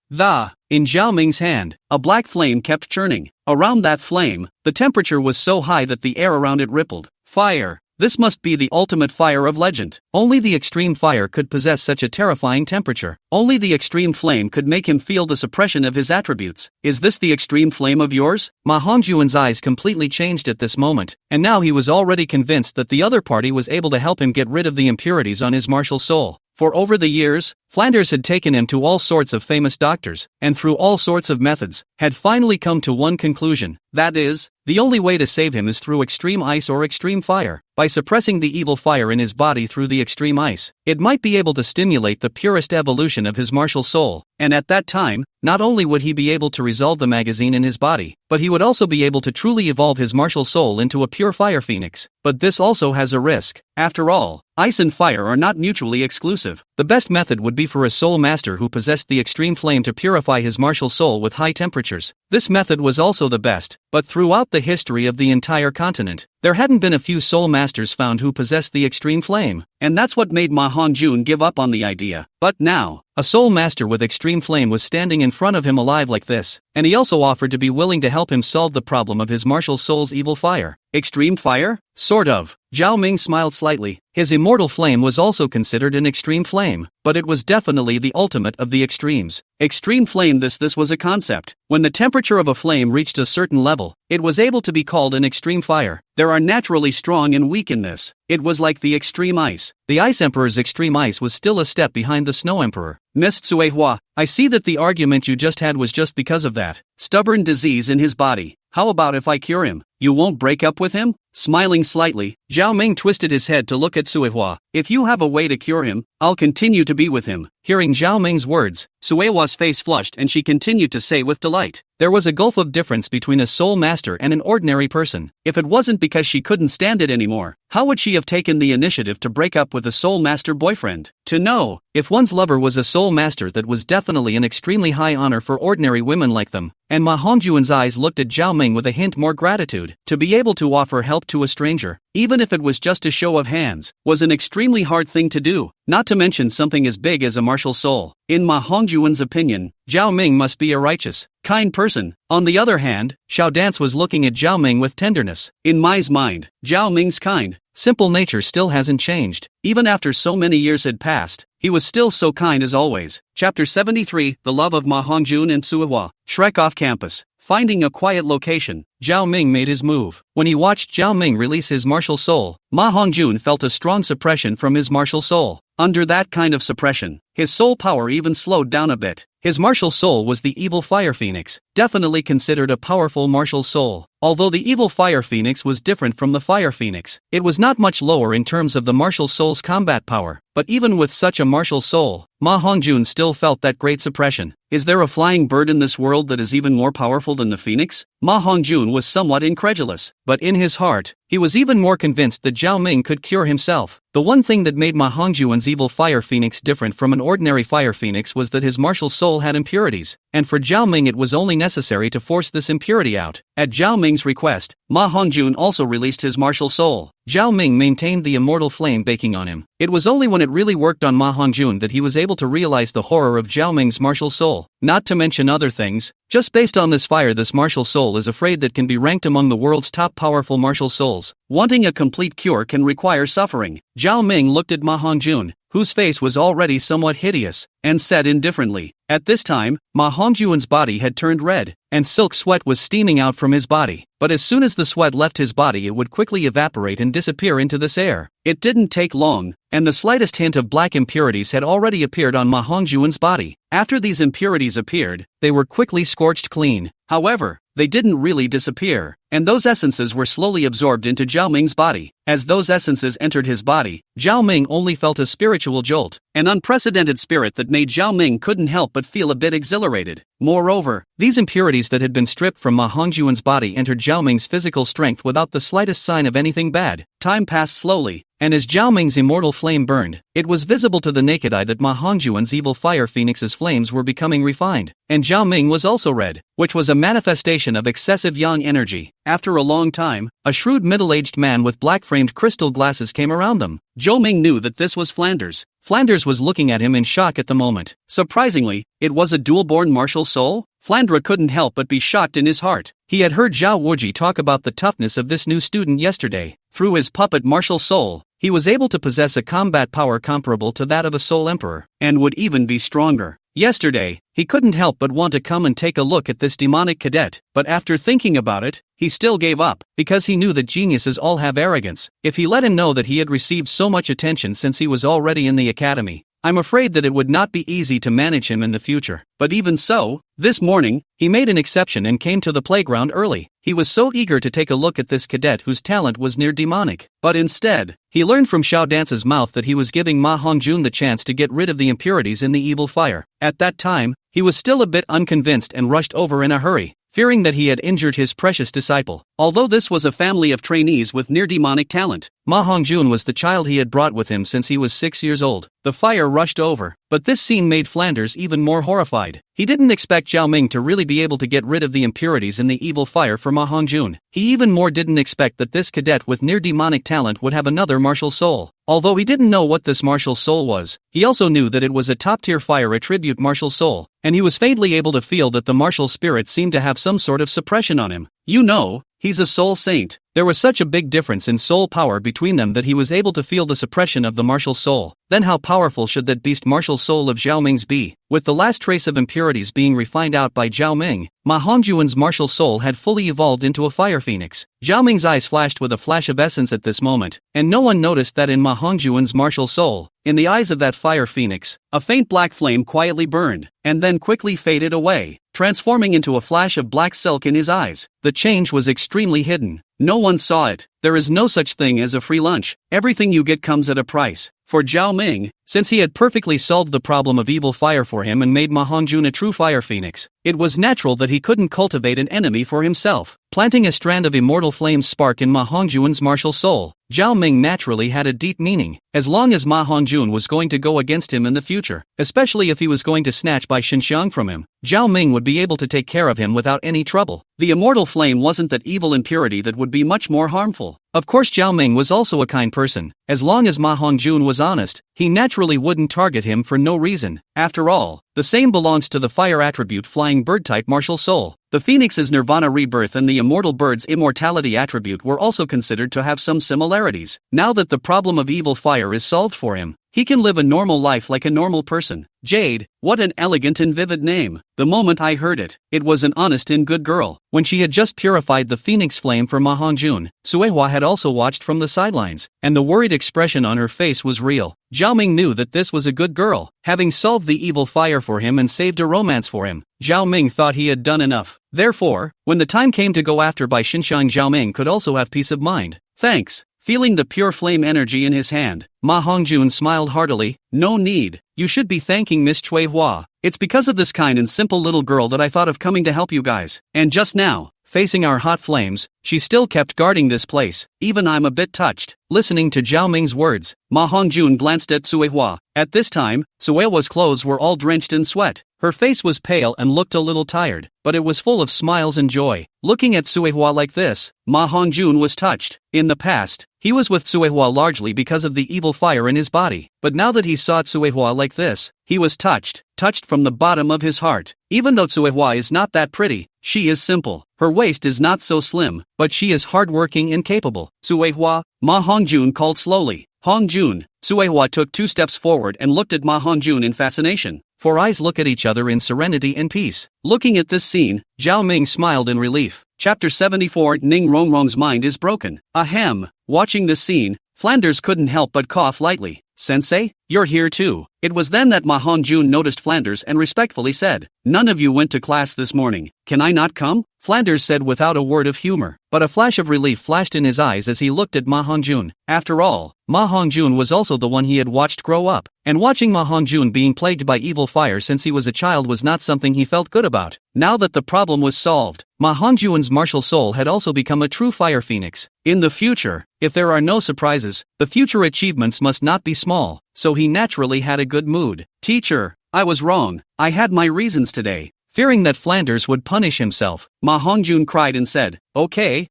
[SPEAKER 1] In Zhao Ming's hand, a black flame kept churning. Around that flame, the temperature was so high that the air around it rippled. Fire! This must be the ultimate fire of legend. Only the extreme fire could possess such a terrifying temperature. Only the extreme flame could make him feel the suppression of his attributes. Is this the extreme flame of yours? Ma Hongjuan's eyes completely changed at this moment, and now he was already convinced that the other party was able to help him get rid of the impurities on his martial soul. For over the years, Flanders had taken him to all sorts of famous doctors, and through all sorts of methods, had finally come to one conclusion. That is, the only way to save him is through extreme ice or extreme fire. By suppressing the evil fire in his body through the extreme ice, it might be able to stimulate the purest evolution of his martial soul, and at that time, not only would he be able to resolve the magazine in his body, but he would also be able to truly evolve his martial soul into a pure fire phoenix. But this also has a risk. After all, ice and fire are not mutually exclusive. The best method would be for a soul master who possessed the extreme flame to purify his martial soul with high temperatures. This method was also the best, but throughout the history of the entire continent, there hadn't been a few soul masters found who possessed the extreme flame, and that's what made Ma Hongjun give up on the idea. But now, a soul master with extreme flame was standing in front of him alive like this, and he also offered to be willing to help him solve the problem of his martial soul's evil fire. Extreme fire? Sort of. Zhao Ming smiled slightly. His immortal flame was also considered an extreme flame, but it was definitely the ultimate of the extremes. Extreme flame, this was a concept. When the temperature of a flame reached a certain level, it was able to be called an extreme fire. There are naturally strong and weak in this. It was like the extreme ice. The Ice Emperor's extreme ice was still a step behind the Snow Emperor. Miss Tsuehua, I see that the argument you just had was just because of that stubborn disease in his body. How about if I cure him? You won't break up with him? Smiling slightly, Zhao Ming twisted his head to look at Tsuehua. If you have a way to cure him, I'll continue to be with him. Hearing Zhao Ming's words, Tsuehua's face flushed and she continued to say with delight. There was a gulf of difference between a soul master and an ordinary person. If it wasn't because she couldn't stand it anymore, how would she have taken the initiative to break up with a soul master boyfriend? To know, if one's lover was a soul master, that was definitely an extremely high honor for ordinary women like them. And Ma Hongjuan's eyes looked at Zhao Ming with a hint more gratitude. To be able to offer help to a stranger, even if it was just a show of hands, was an extremely hard thing to do, not to mention something as big as a martial soul. In Ma Hongjuan's opinion, Zhao Ming must be a righteous, kind person. On the other hand, Xiao Dance was looking at Zhao Ming with tenderness. In Mai's mind, Zhao Ming's kind, simple nature still hasn't changed. Even after so many years had passed, he was still so kind as always. Chapter 73, The Love of Ma Hongjun and Tsuehua. Shrek off campus. Finding a quiet location, Zhao Ming made his move. When he watched Zhao Ming release his martial soul, Ma Hongjun felt a strong suppression from his martial soul. Under that kind of suppression, his soul power even slowed down a bit. His martial soul was the evil fire phoenix, definitely considered a powerful martial soul. Although the evil fire phoenix was different from the fire phoenix, it was not much lower in terms of the martial soul's combat power. But even with such a martial soul, Ma Hongjun still felt that great suppression. Is there a flying bird in this world that is even more powerful than the phoenix? Ma Hongjun was somewhat incredulous, but in his heart, he was even more convinced that Zhao Ming could cure himself. The one thing that made Ma Hongjuan's evil fire phoenix different from an ordinary fire phoenix was that his martial soul had impurities, and for Zhao Ming it was only necessary to force this impurity out. At Zhao Ming's request, Ma Hongjun also released his martial soul. Zhao Ming maintained the immortal flame baking on him. It was only when it really worked on Ma Hongjun that he was able to realize the horror of Zhao Ming's martial soul, not to mention other things. Just based on this fire, this martial soul is afraid that can be ranked among the world's top powerful martial souls. Wanting a complete cure can require suffering. Zhao Ming looked at Ma Hongjun, whose face was already somewhat hideous, and said indifferently. At this time, Ma Hongjun's body had turned red, and silk sweat was steaming out from his body. But as soon as the sweat left his body, it would quickly evaporate and disappear into this air. It didn't take long, and the slightest hint of black impurities had already appeared on Ma Hongjun's body. After these impurities appeared, they were quickly scorched clean. However, they didn't really disappear, and those essences were slowly absorbed into Zhao Ming's body. As those essences entered his body, Zhao Ming only felt a spiritual jolt, an unprecedented spirit that made Zhao Ming couldn't help but feel a bit exhilarated. Moreover, these impurities that had been stripped from Ma Hongjun's body entered Zhao Ming's physical strength without the slightest sign of anything bad. Time passed slowly, and as Zhao Ming's immortal flame burned, it was visible to the naked eye that Ma Hongjun's evil fire phoenix's flames were becoming refined, and Zhao Ming was also red, which was a manifestation of excessive yang energy. After a long time, a shrewd middle-aged man with black-framed crystal glasses came around them. Zhao Ming knew that this was Flanders. Flanders was looking at him in shock at the moment. Surprisingly, it was a dual-born martial soul? Flandre couldn't help but be shocked in his heart. He had heard Zhao Wuji talk about the toughness of this new student yesterday. Through his puppet martial soul, he was able to possess a combat power comparable to that of a soul emperor, and would even be stronger. Yesterday, he couldn't help but want to come and take a look at this demonic cadet, but after thinking about it, he still gave up, because he knew that geniuses all have arrogance. If he let him know that he had received so much attention since he was already in the academy, I'm afraid that it would not be easy to manage him in the future. But even so, this morning, he made an exception and came to the playground early. He was so eager to take a look at this cadet whose talent was near demonic. But instead, he learned from Xiao Dance's mouth that he was giving Ma Hongjun the chance to get rid of the impurities in the evil fire. At that time, he was still a bit unconvinced and rushed over in a hurry, fearing that he had injured his precious disciple. Although this was a family of trainees with near-demonic talent, Ma Hongjun was the child he had brought with him since he was 6 years old. The fire rushed over, but this scene made Flanders even more horrified. He didn't expect Zhao Ming to really be able to get rid of the impurities in the evil fire for Ma Hongjun. He even more didn't expect that this cadet with near-demonic talent would have another martial soul. Although he didn't know what this martial soul was, he also knew that it was a top-tier fire attribute martial soul, and he was faintly able to feel that the martial spirit seemed to have some sort of suppression on him. You know, he's a soul saint. There was such a big difference in soul power between them that he was able to feel the suppression of the martial soul. Then how powerful should that beast martial soul of Zhao Ming's be? With the last trace of impurities being refined out by Zhao Ming, Ma Hongjun's martial soul had fully evolved into a fire phoenix. Zhao Ming's eyes flashed with a flash of essence at this moment, and no one noticed that in Ma Hongjun's martial soul, in the eyes of that fire phoenix, a faint black flame quietly burned, and then quickly faded away, transforming into a flash of black silk in his eyes. The change was extremely hidden. No one saw it. There is no such thing as a free lunch. Everything you get comes at a price. For Zhao Ming, since he had perfectly solved the problem of evil fire for him and made Ma Hongjun a true fire phoenix, it was natural that he couldn't cultivate an enemy for himself. Planting a strand of immortal flames spark in Ma Hongjun's martial soul, Zhao Ming naturally had a deep meaning. As long as Ma Hongjun was going to go against him in the future, especially if he was going to snatch Bai Xinxiang from him, Zhao Ming would be able to take care of him without any trouble. The immortal flame wasn't that evil impurity that would be much more harmful. Of course, Zhao Ming was also a kind person. As long as Ma Hongjun was honest, he naturally wouldn't target him for no reason. After all, the same belongs to the fire attribute flying bird-type martial soul. The phoenix's nirvana rebirth and the immortal bird's immortality attribute were also considered to have some similarities. Now that the problem of evil fire is solved for him, he can live a normal life like a normal person. Jade, what an elegant and vivid name. The moment I heard it, it was an honest and good girl. When she had just purified the phoenix flame for Ma Hongjun, Suehua had also watched from the sidelines, and the worried expression on her face was real. Zhao Ming knew that this was a good girl, having solved the evil fire for him and saved a romance for him. Zhao Ming thought he had done enough. Therefore, when the time came to go after Bai Xinxiang, Zhao Ming could also have peace of mind. Thanks. Feeling the pure flame energy in his hand, Ma Hongjun smiled heartily. No need. You should be thanking Miss Cui Hua. It's because of this kind and simple little girl that I thought of coming to help you guys. And just now, facing our hot flames, she still kept guarding this place. Even I'm a bit touched. Listening to Zhao Ming's words, Ma Hongjun glanced at Suehua. At this time, Suehua's clothes were all drenched in sweat. Her face was pale and looked a little tired, but it was full of smiles and joy. Looking at Suehua like this, Ma Hongjun was touched. In the past, He was with Tsuehua largely because of the evil fire in his body, but now that he saw Tsuehua like this, he was touched from the bottom of his heart. Even though Tsuehua is not that pretty, she is simple. Her waist is not so slim, but she is hardworking and capable. Tsuehua, Ma Hongjun called slowly. Hongjun. Tsuehua took 2 steps forward and looked at Ma Hongjun in fascination. 4 eyes look at each other in serenity and peace. Looking at this scene, Zhao Ming smiled in relief. Chapter 74. Ning Rongrong's mind is broken. Ahem. Watching this scene, Flanders couldn't help but cough lightly. Sensei, you're here too. It was then that Ma Hongjun noticed Flanders and respectfully said, "None of you went to class this morning. Can I not come?" Flanders said without a word of humor, but a flash of relief flashed in his eyes as he looked at Ma Hongjun. After all, Ma Hongjun was also the one he had watched grow up, and watching Ma Hongjun being plagued by evil fire since he was a child was not something he felt good about. Now that the problem was solved, Ma Hongjun's martial soul had also become a true fire phoenix. In the future, if there are no surprises, the future achievements must not be small, so he naturally had a good mood. "Teacher, I was wrong. I had my reasons today." Fearing that Flanders would punish himself, Ma Hongjun cried and said, Okay,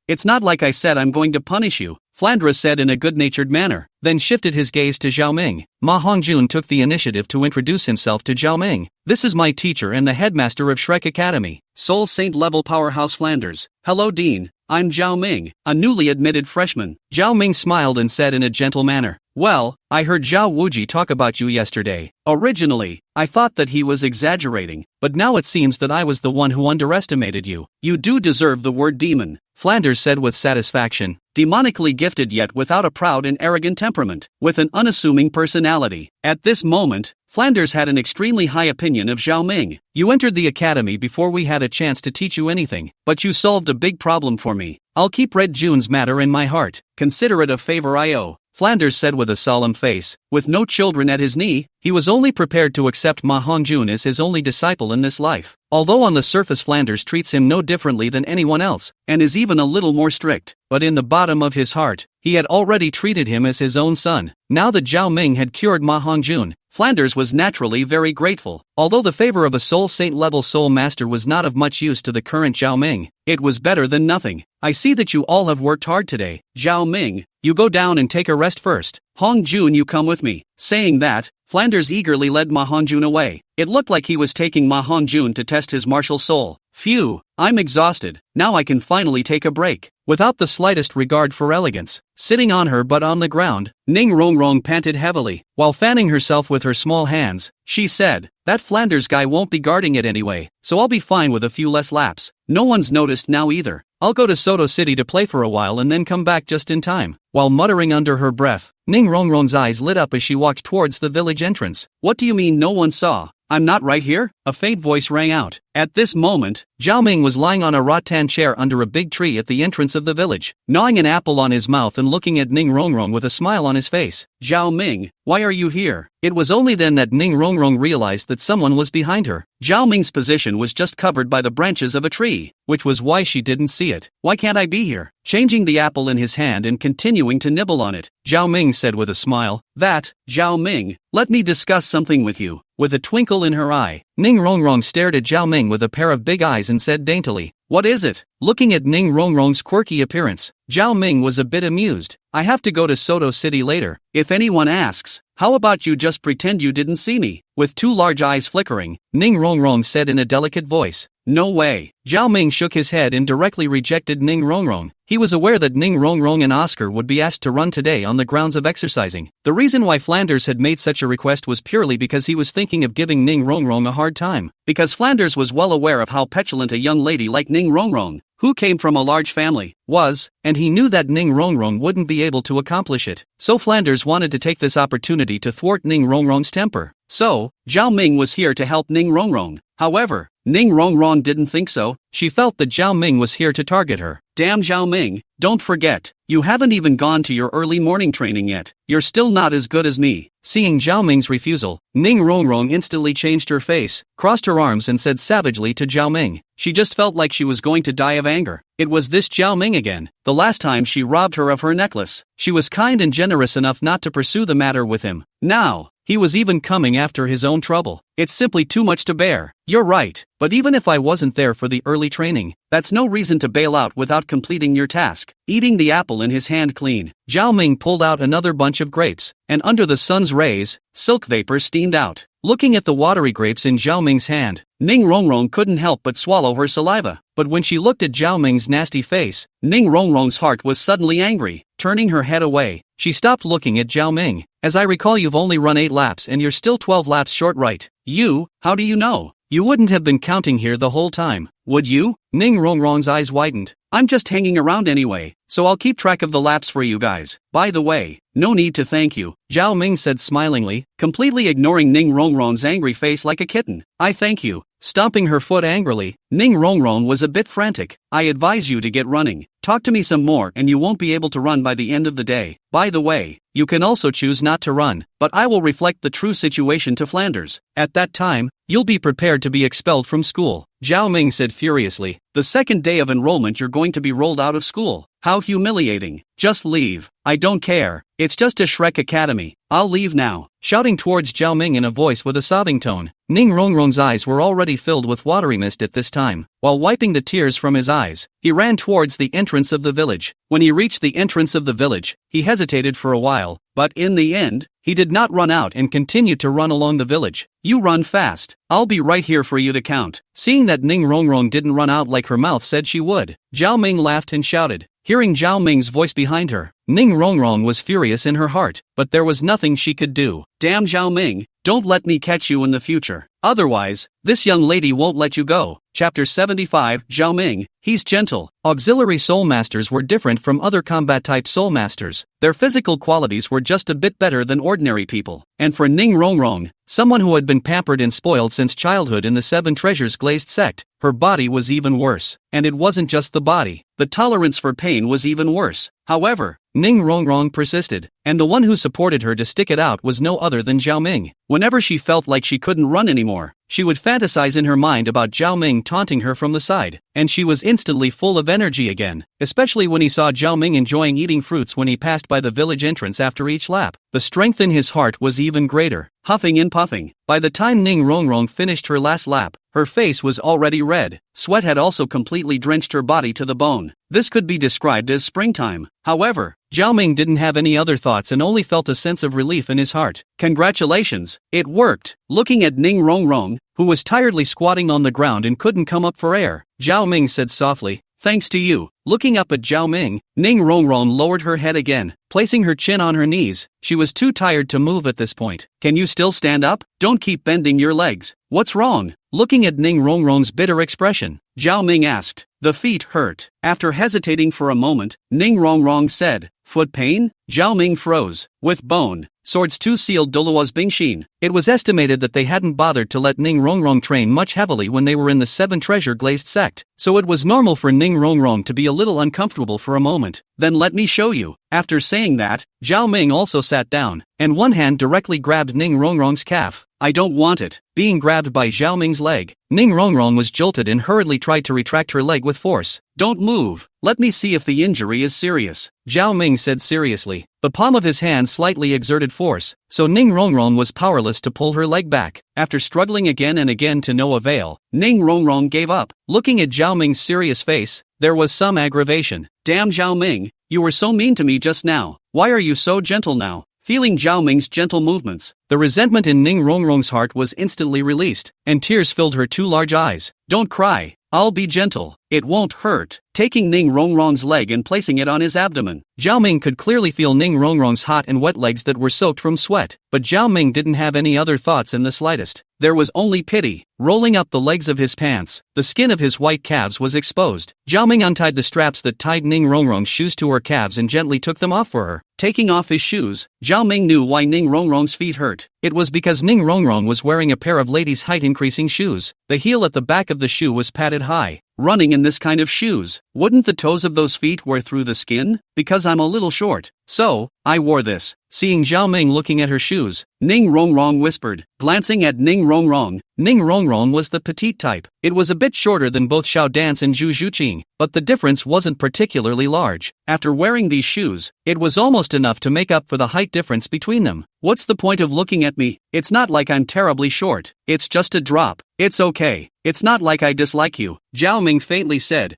[SPEAKER 1] it's not like I said I'm going to punish you," Flanders said in a good-natured manner, then shifted his gaze to Zhao Ming. Ma Hongjun took the initiative to introduce himself to Zhao Ming. "This is my teacher and the headmaster of Shrek Academy, Soul Saint level powerhouse Flanders. Hello Dean, I'm Zhao Ming, a newly admitted freshman." Zhao Ming smiled and said in a gentle manner, "Well, I heard Zhao Wuji talk about you yesterday. Originally, I thought that he was exaggerating, but now it seems that I was the one who underestimated you. You do deserve the word demon," Flanders said with satisfaction. "Demonically gifted yet without a proud and arrogant temperament, with an unassuming personality." At this moment, Flanders had an extremely high opinion of Zhao Ming. "You entered the academy before we had a chance to teach you anything, but you solved a big problem for me. I'll keep Red June's matter in my heart. Consider it a favor I owe," Flanders said with a solemn face. With no children at his knee, he was only prepared to accept Ma Hongjun as his only disciple in this life. Although on the surface Flanders treats him no differently than anyone else, and is even a little more strict, but in the bottom of his heart, he had already treated him as his own son. Now that Zhao Ming had cured Ma Hongjun, Flanders was naturally very grateful. Although the favor of a Soul Saint level Soul Master was not of much use to the current Zhao Ming, it was better than nothing. "I see that you all have worked hard today. Zhao Ming, you go down and take a rest first. Hongjun, you come with me." Saying that, Flanders eagerly led Ma Hongjun away. It looked like he was taking Ma Hongjun to test his martial soul. "Phew, I'm exhausted. Now I can finally take a break." Without the slightest regard for elegance, sitting on her butt on the ground, Ning Rongrong panted heavily. While fanning herself with her small hands, she said, "That Flanders guy won't be guarding it anyway, so I'll be fine with a few less laps. No one's noticed now either. I'll go to Soto City to play for a while and then come back just in time." While muttering under her breath, Ning Rongrong's eyes lit up as she walked towards the village entrance. "What do you mean no one saw? I'm not right here?" a faint voice rang out. At this moment, Zhao Ming was lying on a rattan chair under a big tree at the entrance of the village, gnawing an apple on his mouth and looking at Ning Rongrong with a smile on his face. "Zhao Ming, why are you here?" It was only then that Ning Rongrong realized that someone was behind her. Zhao Ming's position was just covered by the branches of a tree, which was why she didn't see it. "Why can't I be here?" Changing the apple in his hand and continuing to nibble on it, Zhao Ming said with a smile, "Zhao Ming, let me discuss something with you." With a twinkle in her eye, Ning Rongrong stared at Zhao Ming with a pair of big eyes and said daintily, "What is it?" Looking at Ning Rongrong's quirky appearance, Zhao Ming was a bit amused. "I have to go to Soto City later. If anyone asks, how about you just pretend you didn't see me?" With 2 large eyes flickering, Ning Rongrong said in a delicate voice. "No way." Zhao Ming shook his head and directly rejected Ning Rongrong. He was aware that Ning Rongrong and Oscar would be asked to run today on the grounds of exercising. The reason why Flanders had made such a request was purely because he was thinking of giving Ning Rongrong a hard time. Because Flanders was well aware of how petulant a young lady like Ning Rongrong, who came from a large family, was, and he knew that Ning Rongrong wouldn't be able to accomplish it. So Flanders wanted to take this opportunity to thwart Ning Rongrong's temper. So, Zhao Ming was here to help Ning Rongrong. However, Ning Rongrong didn't think so. She felt that Zhao Ming was here to target her. "Damn Zhao Ming, don't forget, you haven't even gone to your early morning training yet. You're still not as good as me." Seeing Zhao Ming's refusal, Ning Rongrong instantly changed her face, crossed her arms and said savagely to Zhao Ming. She just felt like she was going to die of anger. It was this Zhao Ming again. The last time she robbed her of her necklace, she was kind and generous enough not to pursue the matter with him. Now, he was even coming after his own trouble. It's simply too much to bear. You're right, but even if I wasn't there for the early training, that's no reason to bail out without completing your task. Eating the apple in his hand clean, Zhao Ming pulled out another bunch of grapes, and under the sun's rays, silk vapor steamed out. Looking at the watery grapes in Zhao Ming's hand, Ning Rongrong couldn't help but swallow her saliva. But when she looked at Zhao Ming's nasty face, Ning Rongrong's heart was suddenly angry. Turning her head away, she stopped looking at Zhao Ming. As I recall, you've only run 8 laps and you're still 12 laps short, right? You, how do you know? You wouldn't have been counting here the whole time, would you? Ning Rongrong's eyes widened. I'm just hanging around anyway, so I'll keep track of the laps for you guys. By the way, no need to thank you, Zhao Ming said smilingly, completely ignoring Ning Rongrong's angry face like a kitten. I thank you. Stomping her foot angrily, Ning Rongrong was a bit frantic. I advise you to get running. Talk to me some more and you won't be able to run by the end of the day. By the way, you can also choose not to run, but I will reflect the true situation to Flanders. At that time, you'll be prepared to be expelled from school. Zhao Ming said furiously, the second day of enrollment you're going to be rolled out of school. How humiliating. Just leave. I don't care. It's just a Shrek Academy. I'll leave now. Shouting towards Zhao Ming in a voice with a sobbing tone, Ning Rongrong's eyes were already filled with watery mist at this time. While wiping the tears from his eyes, he ran towards the entrance of the village. When he reached the entrance of the village, he hesitated for a while, but in the end, he did not run out and continued to run along the village. You run fast. I'll be right here for you to count. Seeing that Ning Rongrong didn't run out like her mouth said she would, Zhao Ming laughed and shouted. Hearing Zhao Ming's voice behind her, Ning Rongrong was furious in her heart, but there was nothing she could do. Damn Zhao Ming, don't let me catch you in the future. Otherwise, this young lady won't let you go. Chapter 75, Zhao Ming, he's gentle. Auxiliary soul masters were different from other combat-type soul masters. Their physical qualities were just a bit better than ordinary people. And for Ning Rongrong, someone who had been pampered and spoiled since childhood in the Seven Treasures Glazed sect, her body was even worse. And it wasn't just the body. The tolerance for pain was even worse. However, Ning Rongrong persisted, and the one who supported her to stick it out was no other than Zhao Ming. Whenever she felt like she couldn't run anymore, she would fantasize in her mind about Zhao Ming taunting her from the side, and she was instantly full of energy again, especially when he saw Zhao Ming enjoying eating fruits when he passed by the village entrance after each lap. The strength in his heart was even greater. Huffing and puffing, by the time Ning Rongrong finished her last lap, her face was already red. Sweat had also completely drenched her body to the bone. This could be described as springtime. However, Zhao Ming didn't have any other thoughts and only felt a sense of relief in his heart. Congratulations, it worked. Looking at Ning Rongrong, who was tiredly squatting on the ground and couldn't come up for air, Zhao Ming said softly, thanks to you. Looking up at Zhao Ming, Ning Rongrong lowered her head again, placing her chin on her knees. She was too tired to move at this point. Can you still stand up? Don't keep bending your legs. What's wrong? Looking at Ning Rongrong's bitter expression, Zhao Ming asked. The feet hurt. After hesitating for a moment, Ning Rongrong said, foot pain? Zhao Ming froze. With bone, swords 2 sealed Douluo's Bingshin. It was estimated that they hadn't bothered to let Ning Rongrong train much heavily when they were in the Seven Treasure Glazed sect, so it was normal for Ning Rongrong to be a little uncomfortable for a moment. Then let me show you. After saying that, Zhao Ming also sat down, and one hand directly grabbed Ning Rongrong's calf. I don't want it. Being grabbed by Zhao Ming's leg, Ning Rongrong was jolted and hurriedly tried to retract her leg with force. Don't move. Let me see if the injury is serious, Zhao Ming said seriously. The palm of his hand slightly exerted force, so Ning Rongrong was powerless to pull her leg back. After struggling again and again to no avail, Ning Rongrong gave up. Looking at Zhao Ming's serious face, there was some aggravation. Damn Zhao Ming, you were so mean to me just now. Why are you so gentle now? Feeling Zhao Ming's gentle movements, the resentment in Ning Rongrong's heart was instantly released, and tears filled her 2 large eyes. Don't cry. I'll be gentle. It won't hurt. Taking Ning Rongrong's leg and placing it on his abdomen, Zhao Ming could clearly feel Ning Rongrong's hot and wet legs that were soaked from sweat, but Zhao Ming didn't have any other thoughts in the slightest. There was only pity. Rolling up the legs of his pants, the skin of his white calves was exposed. Zhao Ming untied the straps that tied Ning Rongrong's shoes to her calves and gently took them off for her. Taking off his shoes, Zhao Ming knew why Ning Rongrong's feet hurt. It was because Ning Rongrong was wearing a pair of ladies' height-increasing shoes. The heel at the back of the shoe was padded high, running in this kind of shoes. Wouldn't the toes of those feet wear through the skin? Because I'm a little short. So, I wore this. Seeing Zhao Ming looking at her shoes, Ning Rongrong whispered, glancing at Ning Rongrong. Ning Rongrong was the petite type. It was a bit shorter than both Xiao Dance and Zhu Zhuqing, but the difference wasn't particularly large. After wearing these shoes, it was almost enough to make up for the height difference between them. What's the point of looking at me? It's not like I'm terribly short. It's just a drop. It's okay. It's not like I dislike you, Zhao Ming faintly said,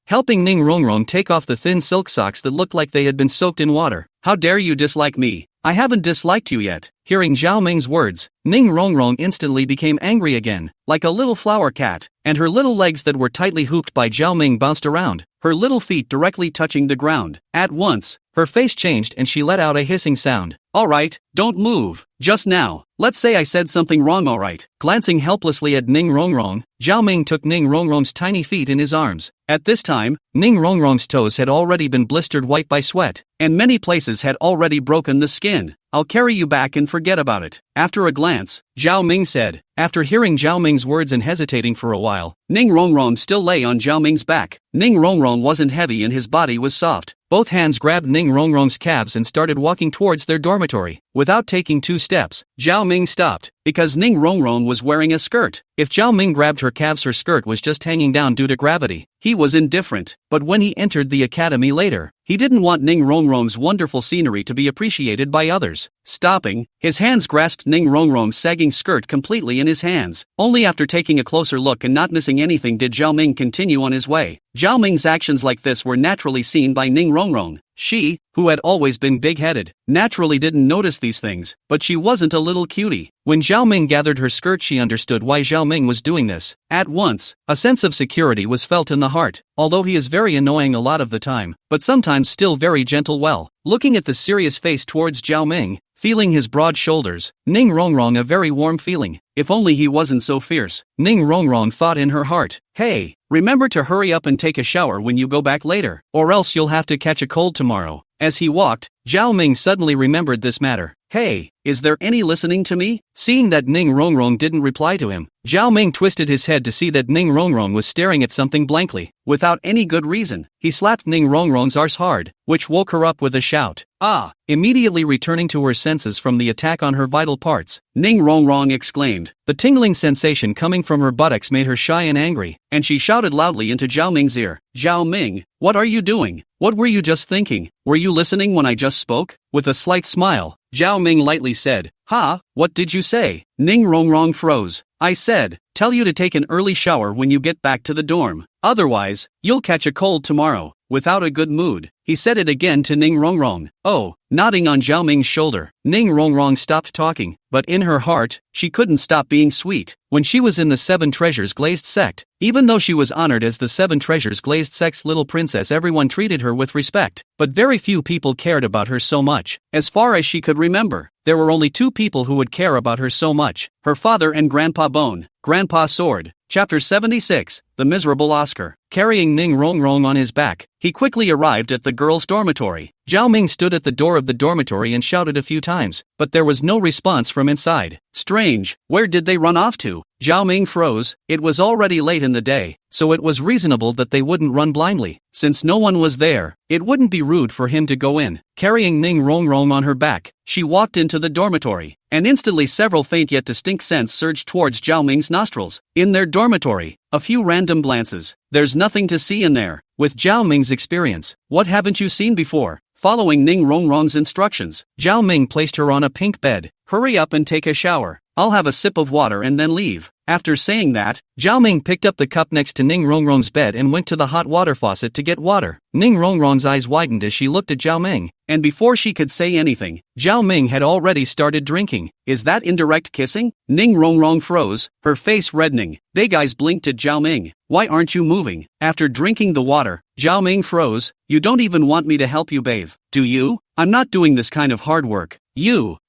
[SPEAKER 1] helping Ning Rongrong take off the thin silk socks that looked like they had been soaked in water. How dare you dislike me? I haven't disliked you yet. Hearing Zhao Ming's words, Ning Rongrong instantly became angry again, like a little flower cat, and her little legs that were tightly hooped by Zhao Ming bounced around, her little feet directly touching the ground. At once, her face changed and she let out a hissing sound. Alright, don't move. Just now, let's say I said something wrong, alright. Glancing helplessly at Ning Rongrong, Zhao Ming took Ning Rongrong's tiny feet in his arms. At this time, Ning Rongrong's toes had already been blistered white by sweat, and many places had already broken the skin. I'll carry you back and forget about it. After a glance, Zhao Ming said. After hearing Zhao Ming's words and hesitating for a while, Ning Rongrong still lay on Zhao Ming's back. Ning Rongrong wasn't heavy and his body was soft. Both hands grabbed Ning Rongrong's calves and started walking towards their dormitory. Without taking 2 steps, Zhao Ming stopped, because Ning Rongrong was wearing a skirt. If Zhao Ming grabbed her calves, her skirt was just hanging down due to gravity. He was indifferent, but when he entered the academy later, he didn't want Ning Rongrong's wonderful scenery to be appreciated by others. Stopping, his hands grasped Ning Rongrong's sagging skirt completely in his hands. Only after taking a closer look and not missing anything did Zhao Ming continue on his way. Zhao Ming's actions like this were naturally seen by Ning Rongrong. She, who had always been big-headed, naturally didn't notice these things, but she wasn't a little cutie. When Zhao Ming gathered her skirt, she understood why Zhao Ming was doing this. At once, a sense of security was felt in the heart. Although he is very annoying a lot of the time, but sometimes still very gentle. Looking at the serious face towards Zhao Ming, feeling his broad shoulders, Ning Rongrong a very warm feeling. If only he wasn't so fierce, Ning Rongrong thought in her heart. Hey, remember to hurry up and take a shower when you go back later, or else you'll have to catch a cold tomorrow. As he walked, Zhao Ming suddenly remembered this matter. Hey, is there any listening to me? Seeing that Ning Rongrong didn't reply to him, Zhao Ming twisted his head to see that Ning Rongrong was staring at something blankly. Without any good reason, he slapped Ning Rongrong's arse hard, which woke her up with a shout. Ah! Immediately returning to her senses from the attack on her vital parts, Ning Rongrong exclaimed. The tingling sensation coming from her buttocks made her shy and angry, and she shouted loudly into Zhao Ming's ear. Zhao Ming, what are you doing? What were you just thinking? Were you listening when I just spoke? With a slight smile, Zhao Ming lightly said, Ha, what did you say? Ning Rongrong froze. I said, tell you to take an early shower when you get back to the dorm. Otherwise, you'll catch a cold tomorrow. Without a good mood, he said it again to Ning Rongrong. Oh, nodding on Zhao Ming's shoulder, Ning Rongrong stopped talking, but in her heart, she couldn't stop being sweet. When she was in the 7 Treasures Glazed sect, even though she was honored as the 7 Treasures Glazed sect's little princess, everyone treated her with respect, but very few people cared about her so much. As far as she could remember, there were only 2 people who would care about her so much, her father and Grandpa Bone. Grandpa Sword. Chapter 76, The Miserable Oscar. Carrying Ning Rongrong on his back, he quickly arrived at the girls' dormitory. Zhao Ming stood at the door of the dormitory and shouted a few times, but there was no response from inside. Strange, where did they run off to? Zhao Ming froze. It was already late in the day, so it was reasonable that they wouldn't run blindly. Since no one was there, it wouldn't be rude for him to go in. Carrying Ning Rongrong on her back, she walked into the dormitory, and instantly several faint yet distinct scents surged towards Zhao Ming's nostrils. In their dormitory, a few random glances. There's nothing to see in there. With Zhao Ming's experience, what haven't you seen before? Following Ning Rongrong's instructions, Zhao Ming placed her on a pink bed. Hurry up and take a shower. I'll have a sip of water and then leave. After saying that, Zhao Ming picked up the cup next to Ning Rongrong's bed and went to the hot water faucet to get water. Ning Rongrong's eyes widened as she looked at Zhao Ming, and before she could say anything, Zhao Ming had already started drinking. Is that indirect kissing? Ning Rongrong froze, her face reddening. Big eyes blinked at Zhao Ming. Why aren't you moving? After drinking the water, Zhao Ming froze. You don't even want me to help you bathe, do you? I'm not doing this kind of hard work.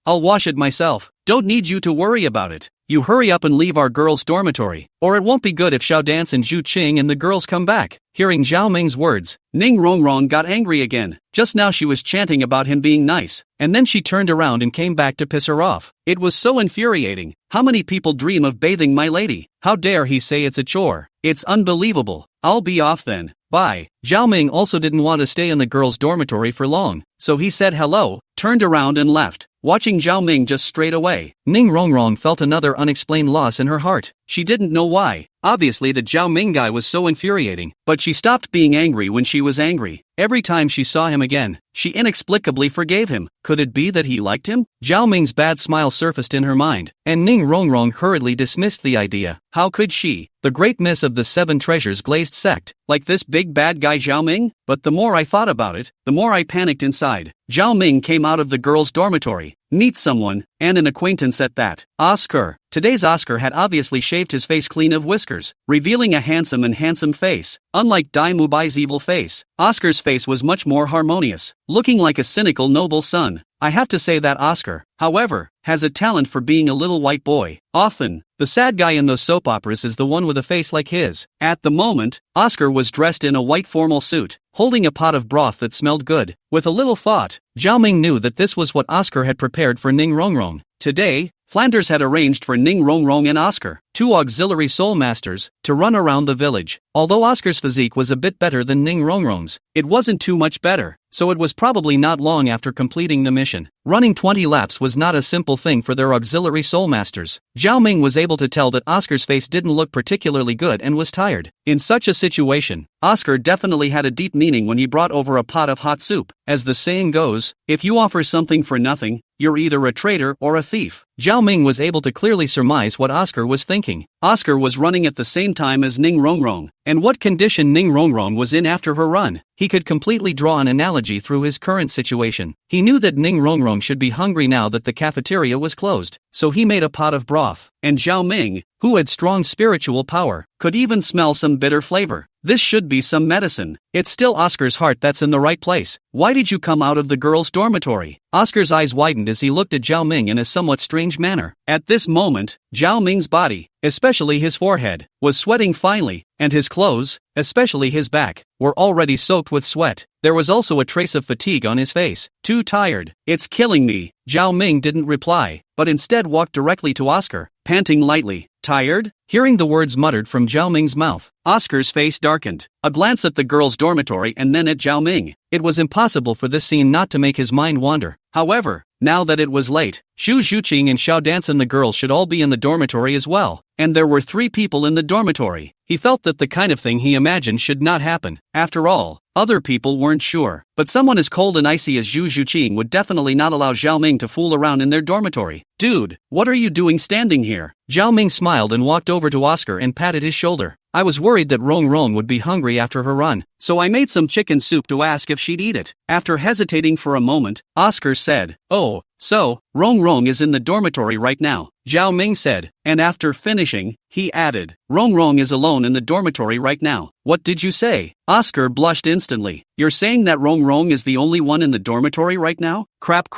[SPEAKER 1] I'll wash it myself. Don't need you to worry about it. You hurry up and leave our girls' dormitory, or it won't be good if Xiao Dance and Zhu Qing and the girls come back." Hearing Zhao Ming's words, Ning Rongrong got angry again. Just now she was chanting about him being nice, and then she turned around and came back to piss her off. It was so infuriating. How many people dream of bathing my lady? How dare he say it's a chore? It's unbelievable. I'll be off then. Bye. Zhao Ming also didn't want to stay in the girls' dormitory for long, so he said hello, turned around and left. Watching Zhao Ming just straight away, Ning Rongrong felt another unexplained loss in her heart. She didn't know why. Obviously the Zhao Ming guy was so infuriating, but she stopped being angry when she was angry. Every time she saw him again, she inexplicably forgave him. Could it be that he liked him? Zhao Ming's bad smile surfaced in her mind, and Ning Rongrong hurriedly dismissed the idea. How could she, the great miss of the Seven Treasures glazed sect, like this big bad guy Zhao Ming? But the more I thought about it, the more I panicked inside. Zhao Ming came out of the girls' dormitory. Neat someone, and an acquaintance at that. Oscar. Today's Oscar had obviously shaved his face clean of whiskers, revealing a handsome face. Unlike Dai Mubai's evil face, Oscar's face was much more harmonious, looking like a cynical noble son. I have to say that Oscar, however, has a talent for being a little white boy. Often, the sad guy in those soap operas is the one with a face like his. At the moment, Oscar was dressed in a white formal suit, holding a pot of broth that smelled good. With a little thought, Zhao Ming knew that this was what Oscar had prepared for Ning Rongrong. Today, Flanders had arranged for Ning Rongrong and Oscar, two auxiliary soul masters, to run around the village. Although Oscar's physique was a bit better than Ning Rongrong's, it wasn't too much better, so it was probably not long after completing the mission. Running 20 laps was not a simple thing for their auxiliary soul masters. Zhao Ming was able to tell that Oscar's face didn't look particularly good and was tired. In such a situation, Oscar definitely had a deep meaning when he brought over a pot of hot soup. As the saying goes, if you offer something for nothing, you're either a traitor or a thief. Zhao Ming was able to clearly surmise what Oscar was thinking. Oscar was running at the same time as Ning Rongrong, and what condition Ning Rongrong was in after her run. He could completely draw an analogy through his current situation. He knew that Ning Rongrong should be hungry now that the cafeteria was closed, so he made a pot of broth. And Zhao Ming, who had strong spiritual power, could even smell some bitter flavor. This should be some medicine. It's still Oscar's heart that's in the right place. Why did you come out of the girls' dormitory? Oscar's eyes widened as he looked at Zhao Ming in a somewhat strange manner. At this moment, Zhao Ming's body, especially his forehead, was sweating finely, and his clothes, especially his back, were already soaked with sweat. There was also a trace of fatigue on his face. Too tired. It's killing me. Zhao Ming didn't reply, but instead walked directly to Oscar, panting lightly. Tired? Hearing the words muttered from Zhao Ming's mouth, Oscar's face darkened. A glance at the girls' dormitory and then at Zhao Ming. It was impossible for this scene not to make his mind wander. However, now that it was late, Zhu Qing and Xiao Dance and the girls should all be in the dormitory as well, and there were 3 people in the dormitory. He felt that the kind of thing he imagined should not happen. After all, other people weren't sure, but someone as cold and icy as Zhu Qing would definitely not allow Zhao Ming to fool around in their dormitory. Dude, what are you doing standing here? Zhao Ming smiled and walked over to Oscar and patted his shoulder. I was worried that Rong would be hungry after her run, so I made some chicken soup to ask if she'd eat it. After hesitating for a moment, Oscar said, "Oh, so, Rong is in the dormitory right now," Zhao Ming said, and after finishing, he added, Rong is alone in the dormitory right now. What did you say? Oscar blushed instantly. You're saying that Rong is the only one in the dormitory right now? Crap.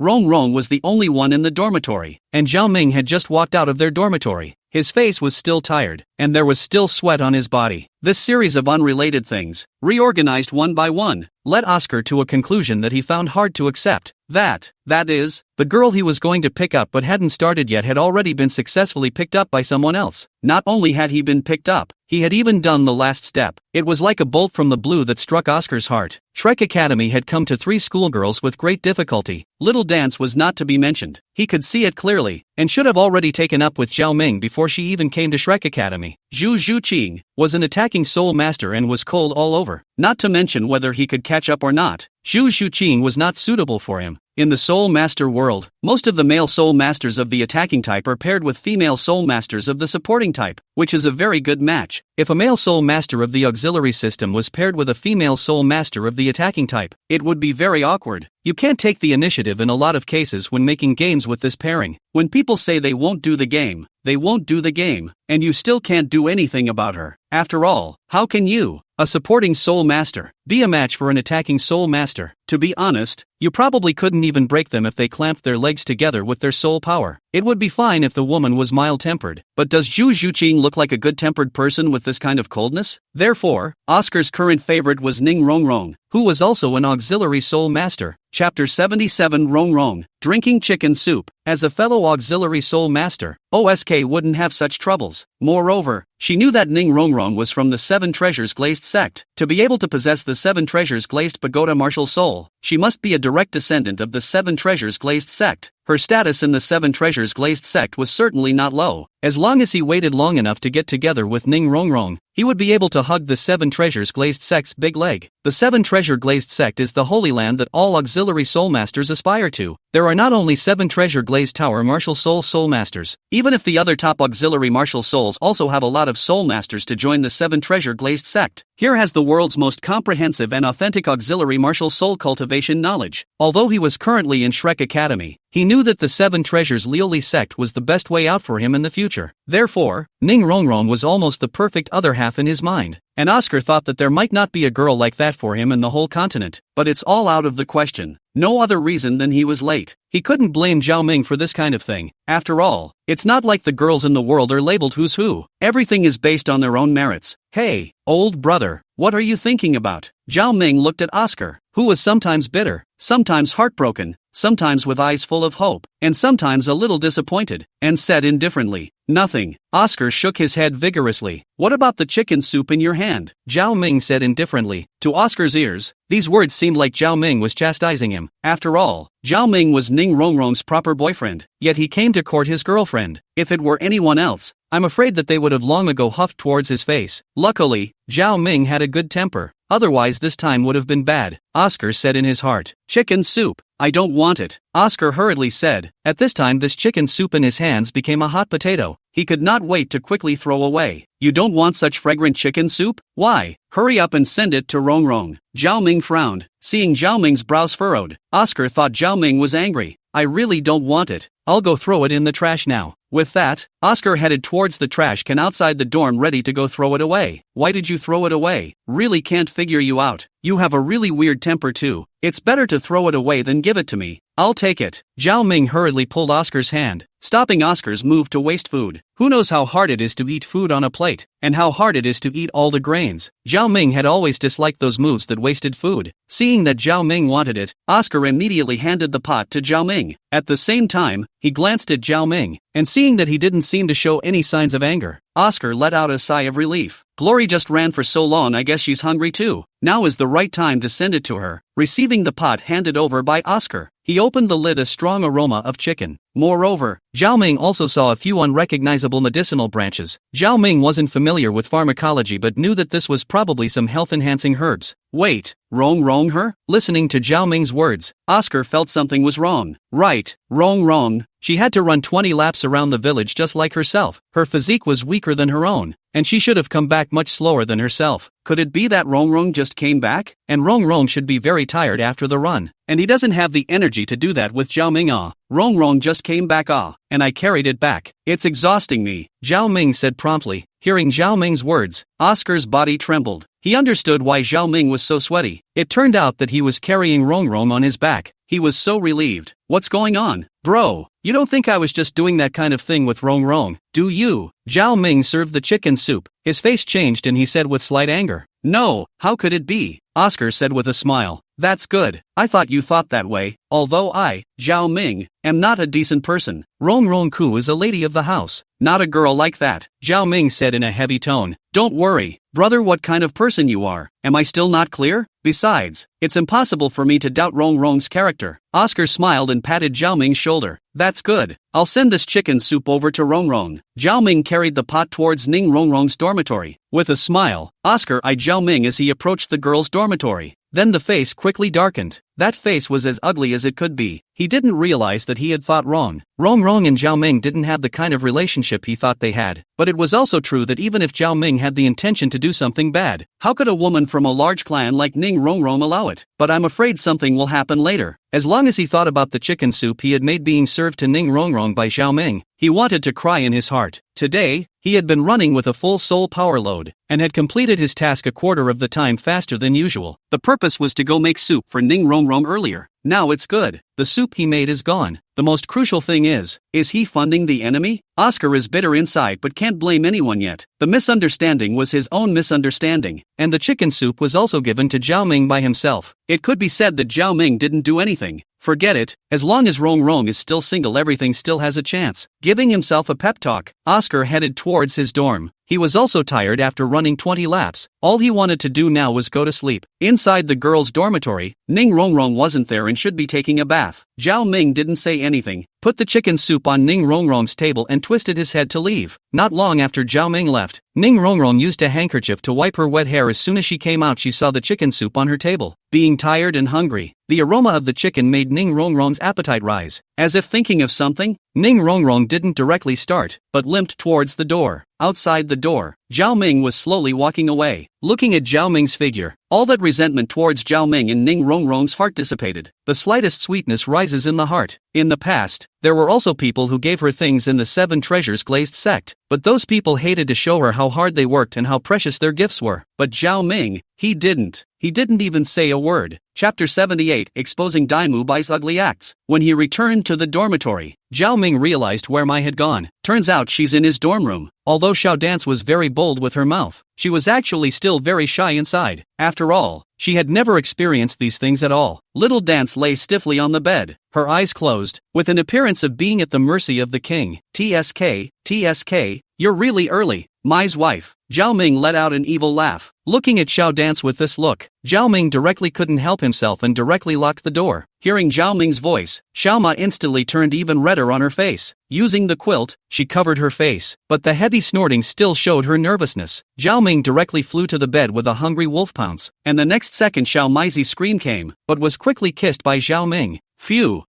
[SPEAKER 1] Rong was the only one in the dormitory, and Zhao Ming had just walked out of their dormitory. His face was still tired, and there was still sweat on his body. This series of unrelated things, reorganized one by one, led Oscar to a conclusion that he found hard to accept. That is, the girl he was going to pick up but hadn't started yet had already been successfully picked up by someone else. Not only had he been picked up, he had even done the last step. It was like a bolt from the blue that struck Oscar's heart. Shrek Academy had come to 3 schoolgirls with great difficulty. Little Dance was not to be mentioned. He could see it clearly, and should have already taken up with Zhao Ming before she even came to Shrek Academy. Zhu Qing was an attacking soul master and was cold all over, not to mention whether he could catch up or not. Zhu Qing was not suitable for him. In the Soul Master world, most of the male Soul Masters of the attacking type are paired with female Soul Masters of the supporting type, which is a very good match. If a male Soul Master of the auxiliary system was paired with a female Soul Master of the attacking type, it would be very awkward. You can't take the initiative in a lot of cases when making games with this pairing. When people say they won't do the game, they won't do the game, and you still can't do anything about her. After all, how can you, a supporting Soul Master, be a match for an attacking Soul Master? To be honest, you probably couldn't even break them if they clamped their legs together with their soul power. It would be fine if the woman was mild-tempered, but does Zhu Zhuqing look like a good-tempered person with this kind of coldness? Therefore, Oscar's current favorite was Ning Rongrong, who was also an auxiliary soul master. Chapter 77 Rongrong, Drinking Chicken Soup. As a fellow auxiliary soul master, OSK wouldn't have such troubles. Moreover, she knew that Ning Rongrong was from the Seven Treasures Glazed sect. To be able to possess the Seven Treasures Glazed Pagoda martial soul, she must be a direct descendant of the Seven Treasures Glazed sect. Her status in the Seven Treasures Glazed sect was certainly not low. As long as he waited long enough to get together with Ning Rongrong, he would be able to hug the Seven Treasures Glazed sect's big leg. The Seven Treasure Glazed sect is the holy land that all auxiliary soul masters aspire to. There are not only 7 Treasure Glazed Tower martial soul masters, even if the other top auxiliary martial souls also have a lot of soul masters to join the 7 Treasure Glazed sect. Here has the world's most comprehensive and authentic auxiliary martial soul cultivation knowledge. Although he was currently in Shrek Academy, he knew that the 7 Treasures Liuli sect was the best way out for him in the future. Therefore, Ning Rongrong was almost the perfect other half in his mind. And Oscar thought that there might not be a girl like that for him in the whole continent, but it's all out of the question. No other reason than he was late. He couldn't blame Zhao Ming for this kind of thing. After all, it's not like the girls in the world are labeled who's who. Everything is based on their own merits. Hey, old brother, what are you thinking about? Zhao Ming looked at Oscar, who was sometimes bitter, sometimes heartbroken, sometimes with eyes full of hope, and sometimes a little disappointed, and said indifferently, "Nothing." Oscar shook his head vigorously. "What about the chicken soup in your hand?" Zhao Ming said indifferently. To Oscar's ears, these words seemed like Zhao Ming was chastising him. After all, Zhao Ming was Ning Rongrong's proper boyfriend, yet he came to court his girlfriend. If it were anyone else, I'm afraid that they would have long ago huffed towards his face. Luckily, Zhao Ming had a good temper. Otherwise this time would have been bad. Oscar said in his heart, "Chicken soup. I don't want it." Oscar hurriedly said. At this time this chicken soup in his hands became a hot potato. He could not wait to quickly throw away. "You don't want such fragrant chicken soup? Why? Hurry up and send it to Rongrong." Zhao Ming frowned. Seeing Zhao Ming's brows furrowed, Oscar thought Zhao Ming was angry. "I really don't want it. I'll go throw it in the trash now." With that, Oscar headed towards the trash can outside the dorm ready to go throw it away. "Why did you throw it away? Really can't figure you out. You have a really weird temper too. It's better to throw it away than give it to me." "I'll take it." Zhao Ming hurriedly pulled Oscar's hand, stopping Oscar's move to waste food. Who knows how hard it is to eat food on a plate, and how hard it is to eat all the grains. Zhao Ming had always disliked those moves that wasted food. Seeing that Zhao Ming wanted it, Oscar immediately handed the pot to Zhao Ming. At the same time, he glanced at Zhao Ming, and seeing that he didn't seem to show any signs of anger, Oscar let out a sigh of relief. Glory just ran for so long, I guess she's hungry too. Now is the right time to send it to her. Receiving the pot handed over by Oscar, he opened the lid. A strong aroma of chicken. Moreover, Zhao Ming also saw a few unrecognizable medicinal branches. Zhao Ming wasn't familiar with pharmacology but knew that this was probably some health-enhancing herbs. Wait, wrong her? Listening to Zhao Ming's words, Oscar felt something was wrong. Right, wrong. She had to run 20 laps around the village just like herself. Her physique was weaker than her own, and she should have come back much slower than herself. Could it be that Rongrong just came back? And Rongrong should be very tired after the run, and he doesn't have the energy to do that with Zhao Ming. Rongrong just came back and I carried it back. It's exhausting me, Zhao Ming said promptly. Hearing Zhao Ming's words, Oscar's body trembled. He understood why Zhao Ming was so sweaty. It turned out that he was carrying Rongrong on his back. He was so relieved. What's going on? Bro, you don't think I was just doing that kind of thing with Rongrong, do you? Zhao Ming served the chicken soup. His face changed and he said with slight anger. No, how could it be? Oscar said with a smile. That's good. I thought you thought that way, although I, Zhao Ming, am not a decent person. Rongrong Ku is a lady of the house, not a girl like that, Zhao Ming said in a heavy tone. Don't worry, brother, what kind of person you are. Am I still not clear? Besides, it's impossible for me to doubt Rongrong's character. Oscar smiled and patted Zhao Ming's shoulder. That's good. I'll send this chicken soup over to Rongrong. Zhao Ming carried the pot towards Ning Rongrong's dormitory. With a smile, Oscar eyed Zhao Ming as he approached the girl's dormitory. Then the face quickly darkened. That face was as ugly as it could be. He didn't realize that he had thought wrong. Rongrong and Zhao Ming didn't have the kind of relationship he thought they had. But it was also true that even if Zhao Ming had the intention to do something bad, how could a woman from a large clan like Ning Rongrong allow it? But I'm afraid something will happen later. As long as he thought about the chicken soup he had made being served to Ning Rongrong by Zhao Ming, He wanted to cry in his heart. Today, he had been running with a full soul power load, and had completed his task a quarter of the time faster than usual. The purpose was to go make soup for Ning Rongrong earlier. Now it's good. The soup he made is gone. The most crucial thing is he funding the enemy? Oscar is bitter inside but can't blame anyone yet. The misunderstanding was his own misunderstanding, and the chicken soup was also given to Zhao Ming by himself. It could be said that Zhao Ming didn't do anything. Forget it, as long as Rongrong is still single everything still has a chance. Giving himself a pep talk, Oscar headed towards his dorm. He was also tired after running 20 laps. All he wanted to do now was go to sleep. Inside the girls' dormitory, Ning Rongrong wasn't there and should be taking a bath. Zhao Ming didn't say anything, put the chicken soup on Ning Rongrong's table and twisted his head to leave. Not long after Zhao Ming left, Ning Rongrong used a handkerchief to wipe her wet hair. As soon as she came out she saw the chicken soup on her table. Being tired and hungry, the aroma of the chicken made Ning Rongrong's appetite rise. As if thinking of something, Ning Rongrong didn't directly start, but limped towards the door. Outside the door, Zhao Ming was slowly walking away. Looking at Zhao Ming's figure, all that resentment towards Zhao Ming in Ning Rongrong's heart dissipated. The slightest sweetness rises in the heart. In the past, there were also people who gave her things in the Seven Treasures glazed sect, but those people hated to show her how hard they worked and how precious their gifts were. But Zhao Ming, he didn't even say a word. Chapter 78, Exposing Daimu Bai's Ugly Acts. When he returned to the dormitory, Zhao Ming realized where Mai had gone. Turns out she's in his dorm room. Although Xiao Dance was very bold with her mouth, she was actually still very shy inside. After all, she had never experienced these things at all. Little Dance lay stiffly on the bed, her eyes closed, with an appearance of being at the mercy of the king. TSK, you're really early. Mai's wife. Zhao Ming let out an evil laugh. Looking at Xiao Dance with this look, Zhao Ming directly couldn't help himself and directly locked the door. Hearing Zhao Ming's voice, Xiao Ma instantly turned even redder on her face. Using the quilt, she covered her face, but the heavy snorting still showed her nervousness. Zhao Ming directly flew to the bed with a hungry wolf pounce, and the next second Xiao Mai's scream came, but was quickly kissed by Zhao Ming. Phew.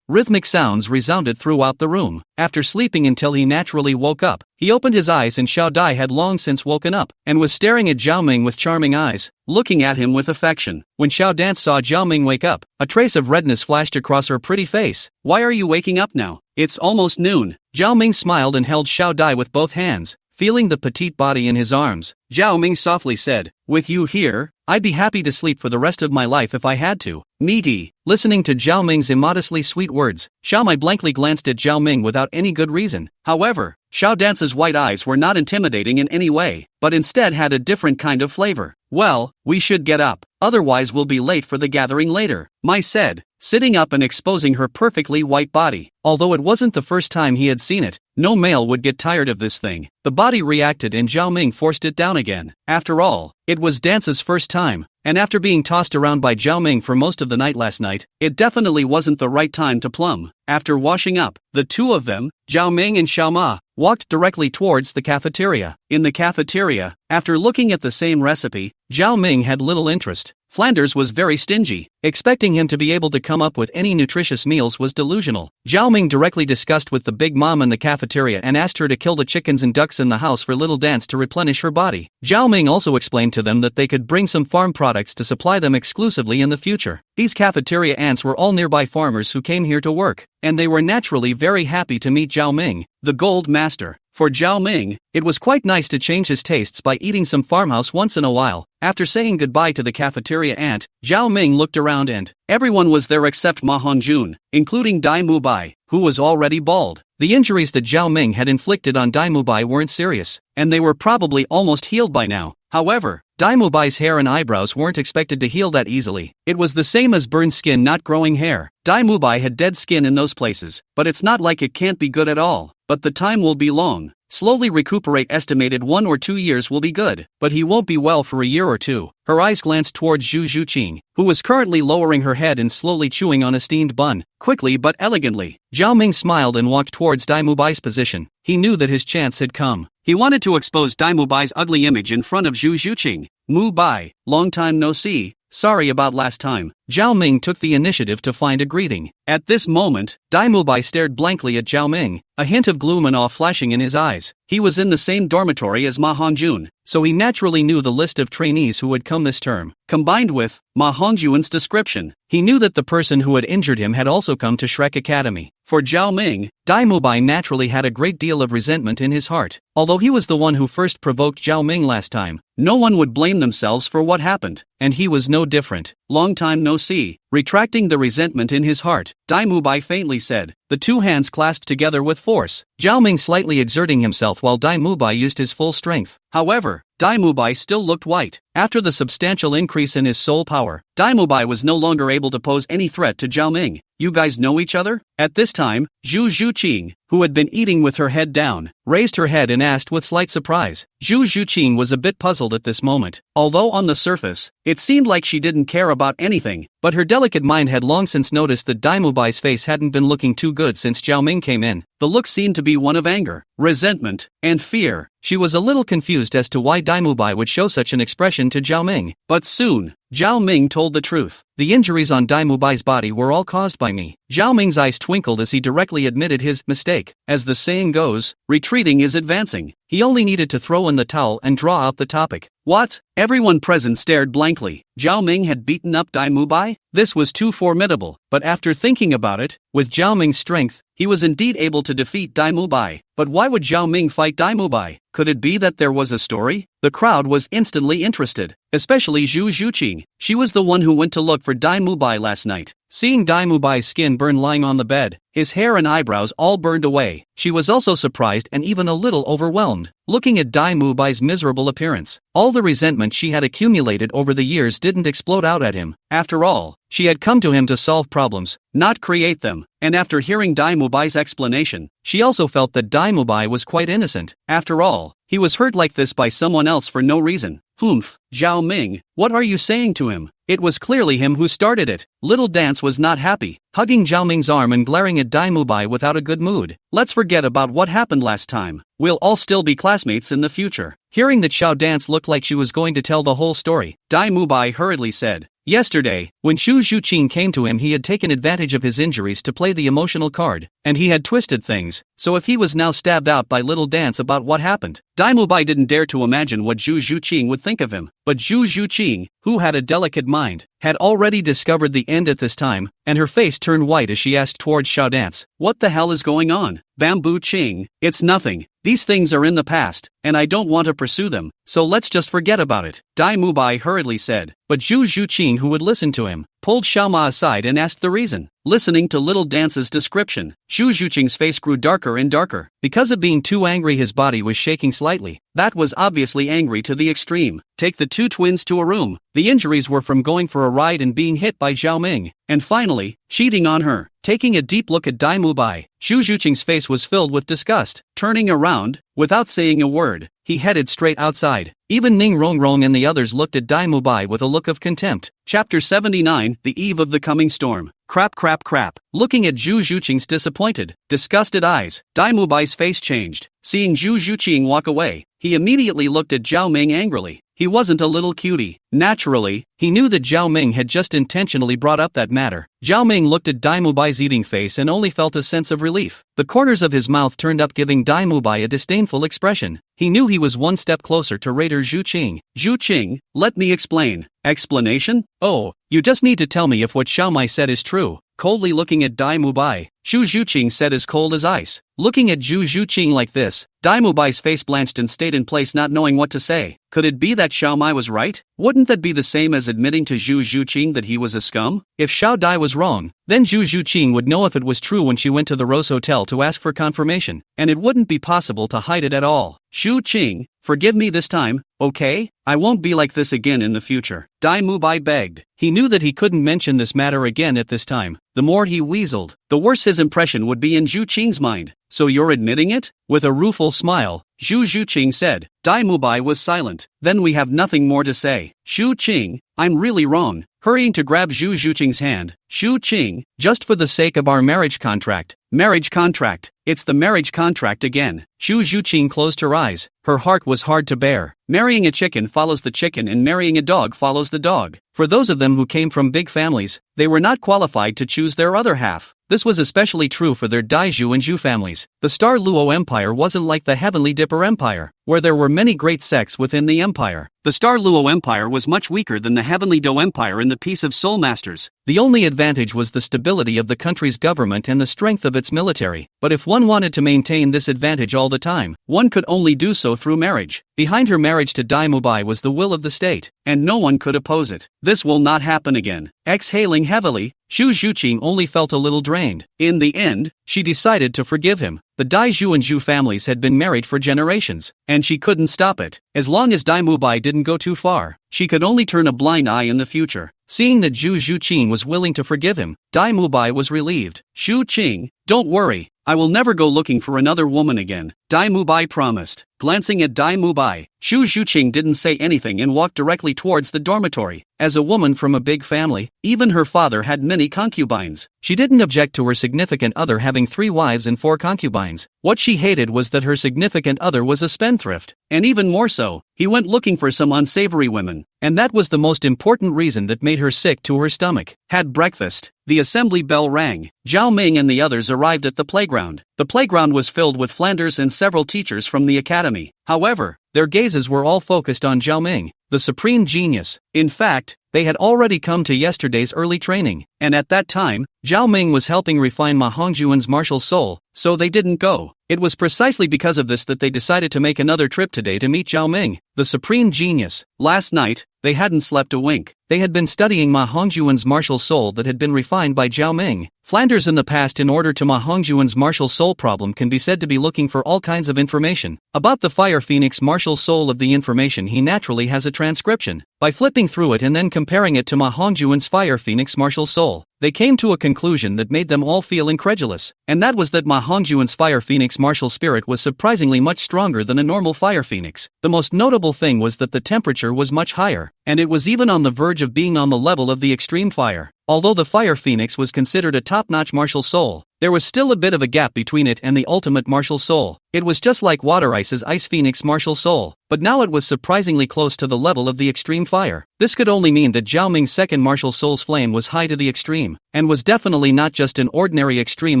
[SPEAKER 1] Rhythmic sounds resounded throughout the room. After sleeping until he naturally woke up, he opened his eyes and Xiao Dai had long since woken up, and was staring at Zhao Ming with charming eyes, looking at him with affection. When Xiao Dance saw Zhao Ming wake up, a trace of redness flashed across her pretty face. Why are you waking up now? It's almost noon. Zhao Ming smiled and held Xiao Dai with both hands, feeling the petite body in his arms. Zhao Ming softly said, with you here, I'd be happy to sleep for the rest of my life if I had to. Meaty. Listening to Zhao Ming's immodestly sweet words, Xiao Mai blankly glanced at Zhao Ming without any good reason. However, Xiao Dance's white eyes were not intimidating in any way, but instead had a different kind of flavor. Well, we should get up, otherwise we'll be late for the gathering later, Mai said, sitting up and exposing her perfectly white body. Although it wasn't the first time he had seen it, no male would get tired of this thing. The body reacted and Zhao Ming forced it down again. After all, it was Dance's first time, and after being tossed around by Zhao Ming for most of the night last night, it definitely wasn't the right time to plumb. After washing up, the two of them, Zhao Ming and Xiao Ma, walked directly towards the cafeteria. In the cafeteria, after looking at the same recipe, Zhao Ming had little interest. Flanders was very stingy. Expecting him to be able to come up with any nutritious meals was delusional. Zhao Ming directly discussed with the big mom in the cafeteria and asked her to kill the chickens and ducks in the house for Little Dance to replenish her body. Zhao Ming also explained to them that they could bring some farm products to supply them exclusively in the future. These cafeteria ants were all nearby farmers who came here to work, and they were naturally very happy to meet Zhao Ming, the Gold Master. For Zhao Ming, it was quite nice to change his tastes by eating some farmhouse once in a while. After saying goodbye to the cafeteria ant, Zhao Ming looked around and everyone was there except Ma Hongjun, including Dai Mubai, who was already bald. The injuries that Zhao Ming had inflicted on Dai Mubai weren't serious, and they were probably almost healed by now. However, Dai Mubai's hair and eyebrows weren't expected to heal that easily. It was the same as burned skin not growing hair. Dai Mubai had dead skin in those places, but it's not like it can't be good at all. But the time will be long. Slowly recuperate, estimated 1 or 2 years will be good, but he won't be well for a year or two. Her eyes glanced towards Zhu Zhuqing, who was currently lowering her head and slowly chewing on a steamed bun. Quickly but elegantly, Zhao Ming smiled and walked towards Dai Mubai's position. He knew that his chance had come. He wanted to expose Dai Mubai's ugly image in front of Zhu Zhuqing. Mubai, long time no see. Sorry about last time. Zhao Ming took the initiative to find a greeting. At this moment, Dai Mubai stared blankly at Zhao Ming. a hint of gloom and awe flashing in his eyes. He was in the same dormitory as Ma Hongjun, so he naturally knew the list of trainees who would come this term. Combined with Ma Hongjun's description, he knew that the person who had injured him had also come to Shrek Academy. For Zhao Ming, Dai Mubai naturally had a great deal of resentment in his heart. Although he was the one who first provoked Zhao Ming last time, no one would blame themselves for what happened, and he was no different. Long time no see. Retracting the resentment in his heart, Dai Mubai faintly said, the two hands clasped together with force, Zhao Ming slightly exerting himself while Dai Mubai used his full strength. However, Dai Mubai still looked white. After the substantial increase in his soul power, Dai Mubai was no longer able to pose any threat to Zhao Ming. You guys know each other? At this time, Zhu Zhuqing, who had been eating with her head down, raised her head and asked with slight surprise. Zhu Zhuqing was a bit puzzled at this moment. Although on the surface, it seemed like she didn't care about anything, but her delicate mind had long since noticed that Dai Mubai's face hadn't been looking too good since Zhao Ming came in. The look seemed to be one of anger, resentment, and fear. She was a little confused as to why Dai Mubai would show such an expression to Zhao Ming. But soon, Zhao Ming told the truth. The injuries on Dai Mubai's body were all caused by me. Zhao Ming's eyes twinkled as he directly admitted his mistake. As the saying goes, retreating is advancing. He only needed to throw in the towel and draw out the topic. What? Everyone present stared blankly. Zhao Ming had beaten up Dai Mubai? This was too formidable, but after thinking about it, with Zhao Ming's strength, he was indeed able to defeat Dai Mubai. But why would Zhao Ming fight Dai Mubai? Could it be that there was a story? The crowd was instantly interested, especially Zhu Zhuqing. She was the one who went to look for Dai Mubai last night. Seeing Dai Mubai's skin burn lying on the bed, his hair and eyebrows all burned away, she was also surprised and even a little overwhelmed. Looking at Dai Mubai's miserable appearance, all the resentment she had accumulated over the years didn't explode out at him. After all, she had come to him to solve problems, not create them. And after hearing Dai Mubai's explanation, she also felt that Dai Mubai was quite innocent. After all, he was hurt like this by someone else for no reason. Humph, Zhao Ming, what are you saying to him? It was clearly him who started it. Little Dance was not happy, hugging Zhao Ming's arm and glaring at Dai Mubai without a good mood. Let's forget about what happened last time. We'll all still be classmates in the future. Hearing that Xiao Dance looked like she was going to tell the whole story, Dai Mubai hurriedly said, yesterday, when Zhu Zhuqing came to him, he had taken advantage of his injuries to play the emotional card, and he had twisted things, so if he was now stabbed out by Little Dance about what happened, Dai Mubai didn't dare to imagine what Zhu Zhuqing would think of him. But Zhu Zhuqing, who had a delicate mind, had already discovered the end at this time, and her face turned white as she asked towards Xiao Dance, what the hell is going on? Bamboo Ching, it's nothing. These things are in the past, and I don't want to pursue them, so let's just forget about it, Dai Mubai hurriedly said. But Zhu Zhuqing, who would listen to him, pulled Xiaoma aside and asked the reason. Listening to Little Dance's description, Zhu Zhuqing's face grew darker and darker. Because of being too angry, his body was shaking slightly. That was obviously angry to the extreme. Take the two twins to a room. The injuries were from going for a ride and being hit by Zhao Ming, and finally, cheating on her. Taking a deep look at Dai Mubai, Zhu Zhuqing's face was filled with disgust. Turning around, without saying a word, he headed straight outside. Even Ning Rongrong and the others looked at Dai Mubai with a look of contempt. Chapter 79, The Eve of the Coming Storm. Crap crap crap. Looking at Zhu Zhuqing's disappointed, disgusted eyes, Dai Mubai's face changed. Seeing Zhu Zhuqing walk away, he immediately looked at Zhao Ming angrily. He wasn't a little cutie. Naturally, he knew that Zhao Ming had just intentionally brought up that matter. Zhao Ming looked at Dai Mubai's eating face and only felt a sense of relief. The corners of his mouth turned up, giving Dai Mubai a disdainful expression. He knew he was one step closer to Raider Zhuqing. Zhuqing, let me explain. Explanation? Oh, you just need to tell me if what Xiaomai said is true. Coldly looking at Dai Mubai, Zhu Zhuqing said as cold as ice. Looking at Zhu Zhuqing like this, Dai Mubai's face blanched and stayed in place, not knowing what to say. Could it be that Xiaomai was right? Wouldn't that be the same as admitting to Zhu Zhuqing that he was a scum? If Xiao Dai was wrong, then Zhu Zhuqing would know if it was true when she went to the Rose Hotel to ask for confirmation, and it wouldn't be possible to hide it at all. Zhu Qing, forgive me this time, okay? I won't be like this again in the future, Dai Mubai begged. He knew that he couldn't mention this matter again at this time. The more he weaseled, the worse his impression would be in Zhu Qing's mind. So you're admitting it? With a rueful smile, Zhu Zhuqing said. Dai Mubai was silent. Then we have nothing more to say. Zhu Qing, I'm really wrong. Hurrying to grab Zhu Zhuqing's hand, Zhu Qing, just for the sake of our marriage contract. Marriage contract. It's the marriage contract again. Zhu Zhuqing closed her eyes. Her heart was hard to bear. Marrying a chicken follows the chicken, and marrying a dog follows the dog. For those of them who came from big families, they were not qualified to choose their other half. This was especially true for their Daiju and Zhu families. The Star Luo Empire wasn't like the Heavenly Dipper Empire, where there were many great sects within the empire. The Star Luo Empire was much weaker than the Heavenly Do Empire in the Peace of Soul Masters. The only advantage was the stability of the country's government and the strength of its military. But if one wanted to maintain this advantage all the time, one could only do so through marriage. Behind her marriage to Dai Mubai was the will of the state, and no one could oppose it. This will not happen again. Exhaling heavily, Xu Zhuqing only felt a little drained. In the end, she decided to forgive him. The Daiju and Zhu families had been married for generations, and she couldn't stop it. As long as Dai Mubai didn't go too far, she could only turn a blind eye in the future. Seeing that Xu Zhuqing was willing to forgive him, Dai Mubai was relieved. Xu Qing, don't worry, I will never go looking for another woman again, Dai Mubai promised. Glancing at Dai Mubai, Xu Zhuqing didn't say anything and walked directly towards the dormitory. As a woman from a big family, even her father had many concubines. She didn't object to her significant other having 3 wives and 4 concubines. What she hated was that her significant other was a spendthrift. And even more so, he went looking for some unsavory women. And that was the most important reason that made her sick to her stomach. Had breakfast. The assembly bell rang. Zhao Ming and the others arrived at the playground. The playground was filled with Flanders and several teachers from the academy. However, their gazes were all focused on Zhao Ming, the supreme genius. In fact, they had already come to yesterday's early training, and at that time, Zhao Ming was helping refine Ma Hongjuan's martial soul, so they didn't go. It was precisely because of this that they decided to make another trip today to meet Zhao Ming, the supreme genius. Last night, they hadn't slept a wink. They had been studying Ma Hongjuan's martial soul that had been refined by Zhao Ming. Flanders in the past in order to Ma Hongjuan's martial soul problem can be said to be looking for all kinds of information. About the Fire Phoenix martial soul of the information he naturally has a transcription. By flipping through it and then comparing it to Ma Hongjuan's Fire Phoenix martial soul, they came to a conclusion that made them all feel incredulous, and that was that Ma Hongjuan's Fire Phoenix martial spirit was surprisingly much stronger than a normal Fire Phoenix. The most notable thing was that the temperature was much higher, and it was even on the verge of being on the level of the extreme fire. Although the Fire Phoenix was considered a top-notch martial soul, there was still a bit of a gap between it and the ultimate martial soul. It was just like Water Ice's Ice Phoenix martial soul, but now it was surprisingly close to the level of the extreme fire. This could only mean that Zhao Ming's second martial soul's flame was high to the extreme, and was definitely not just an ordinary extreme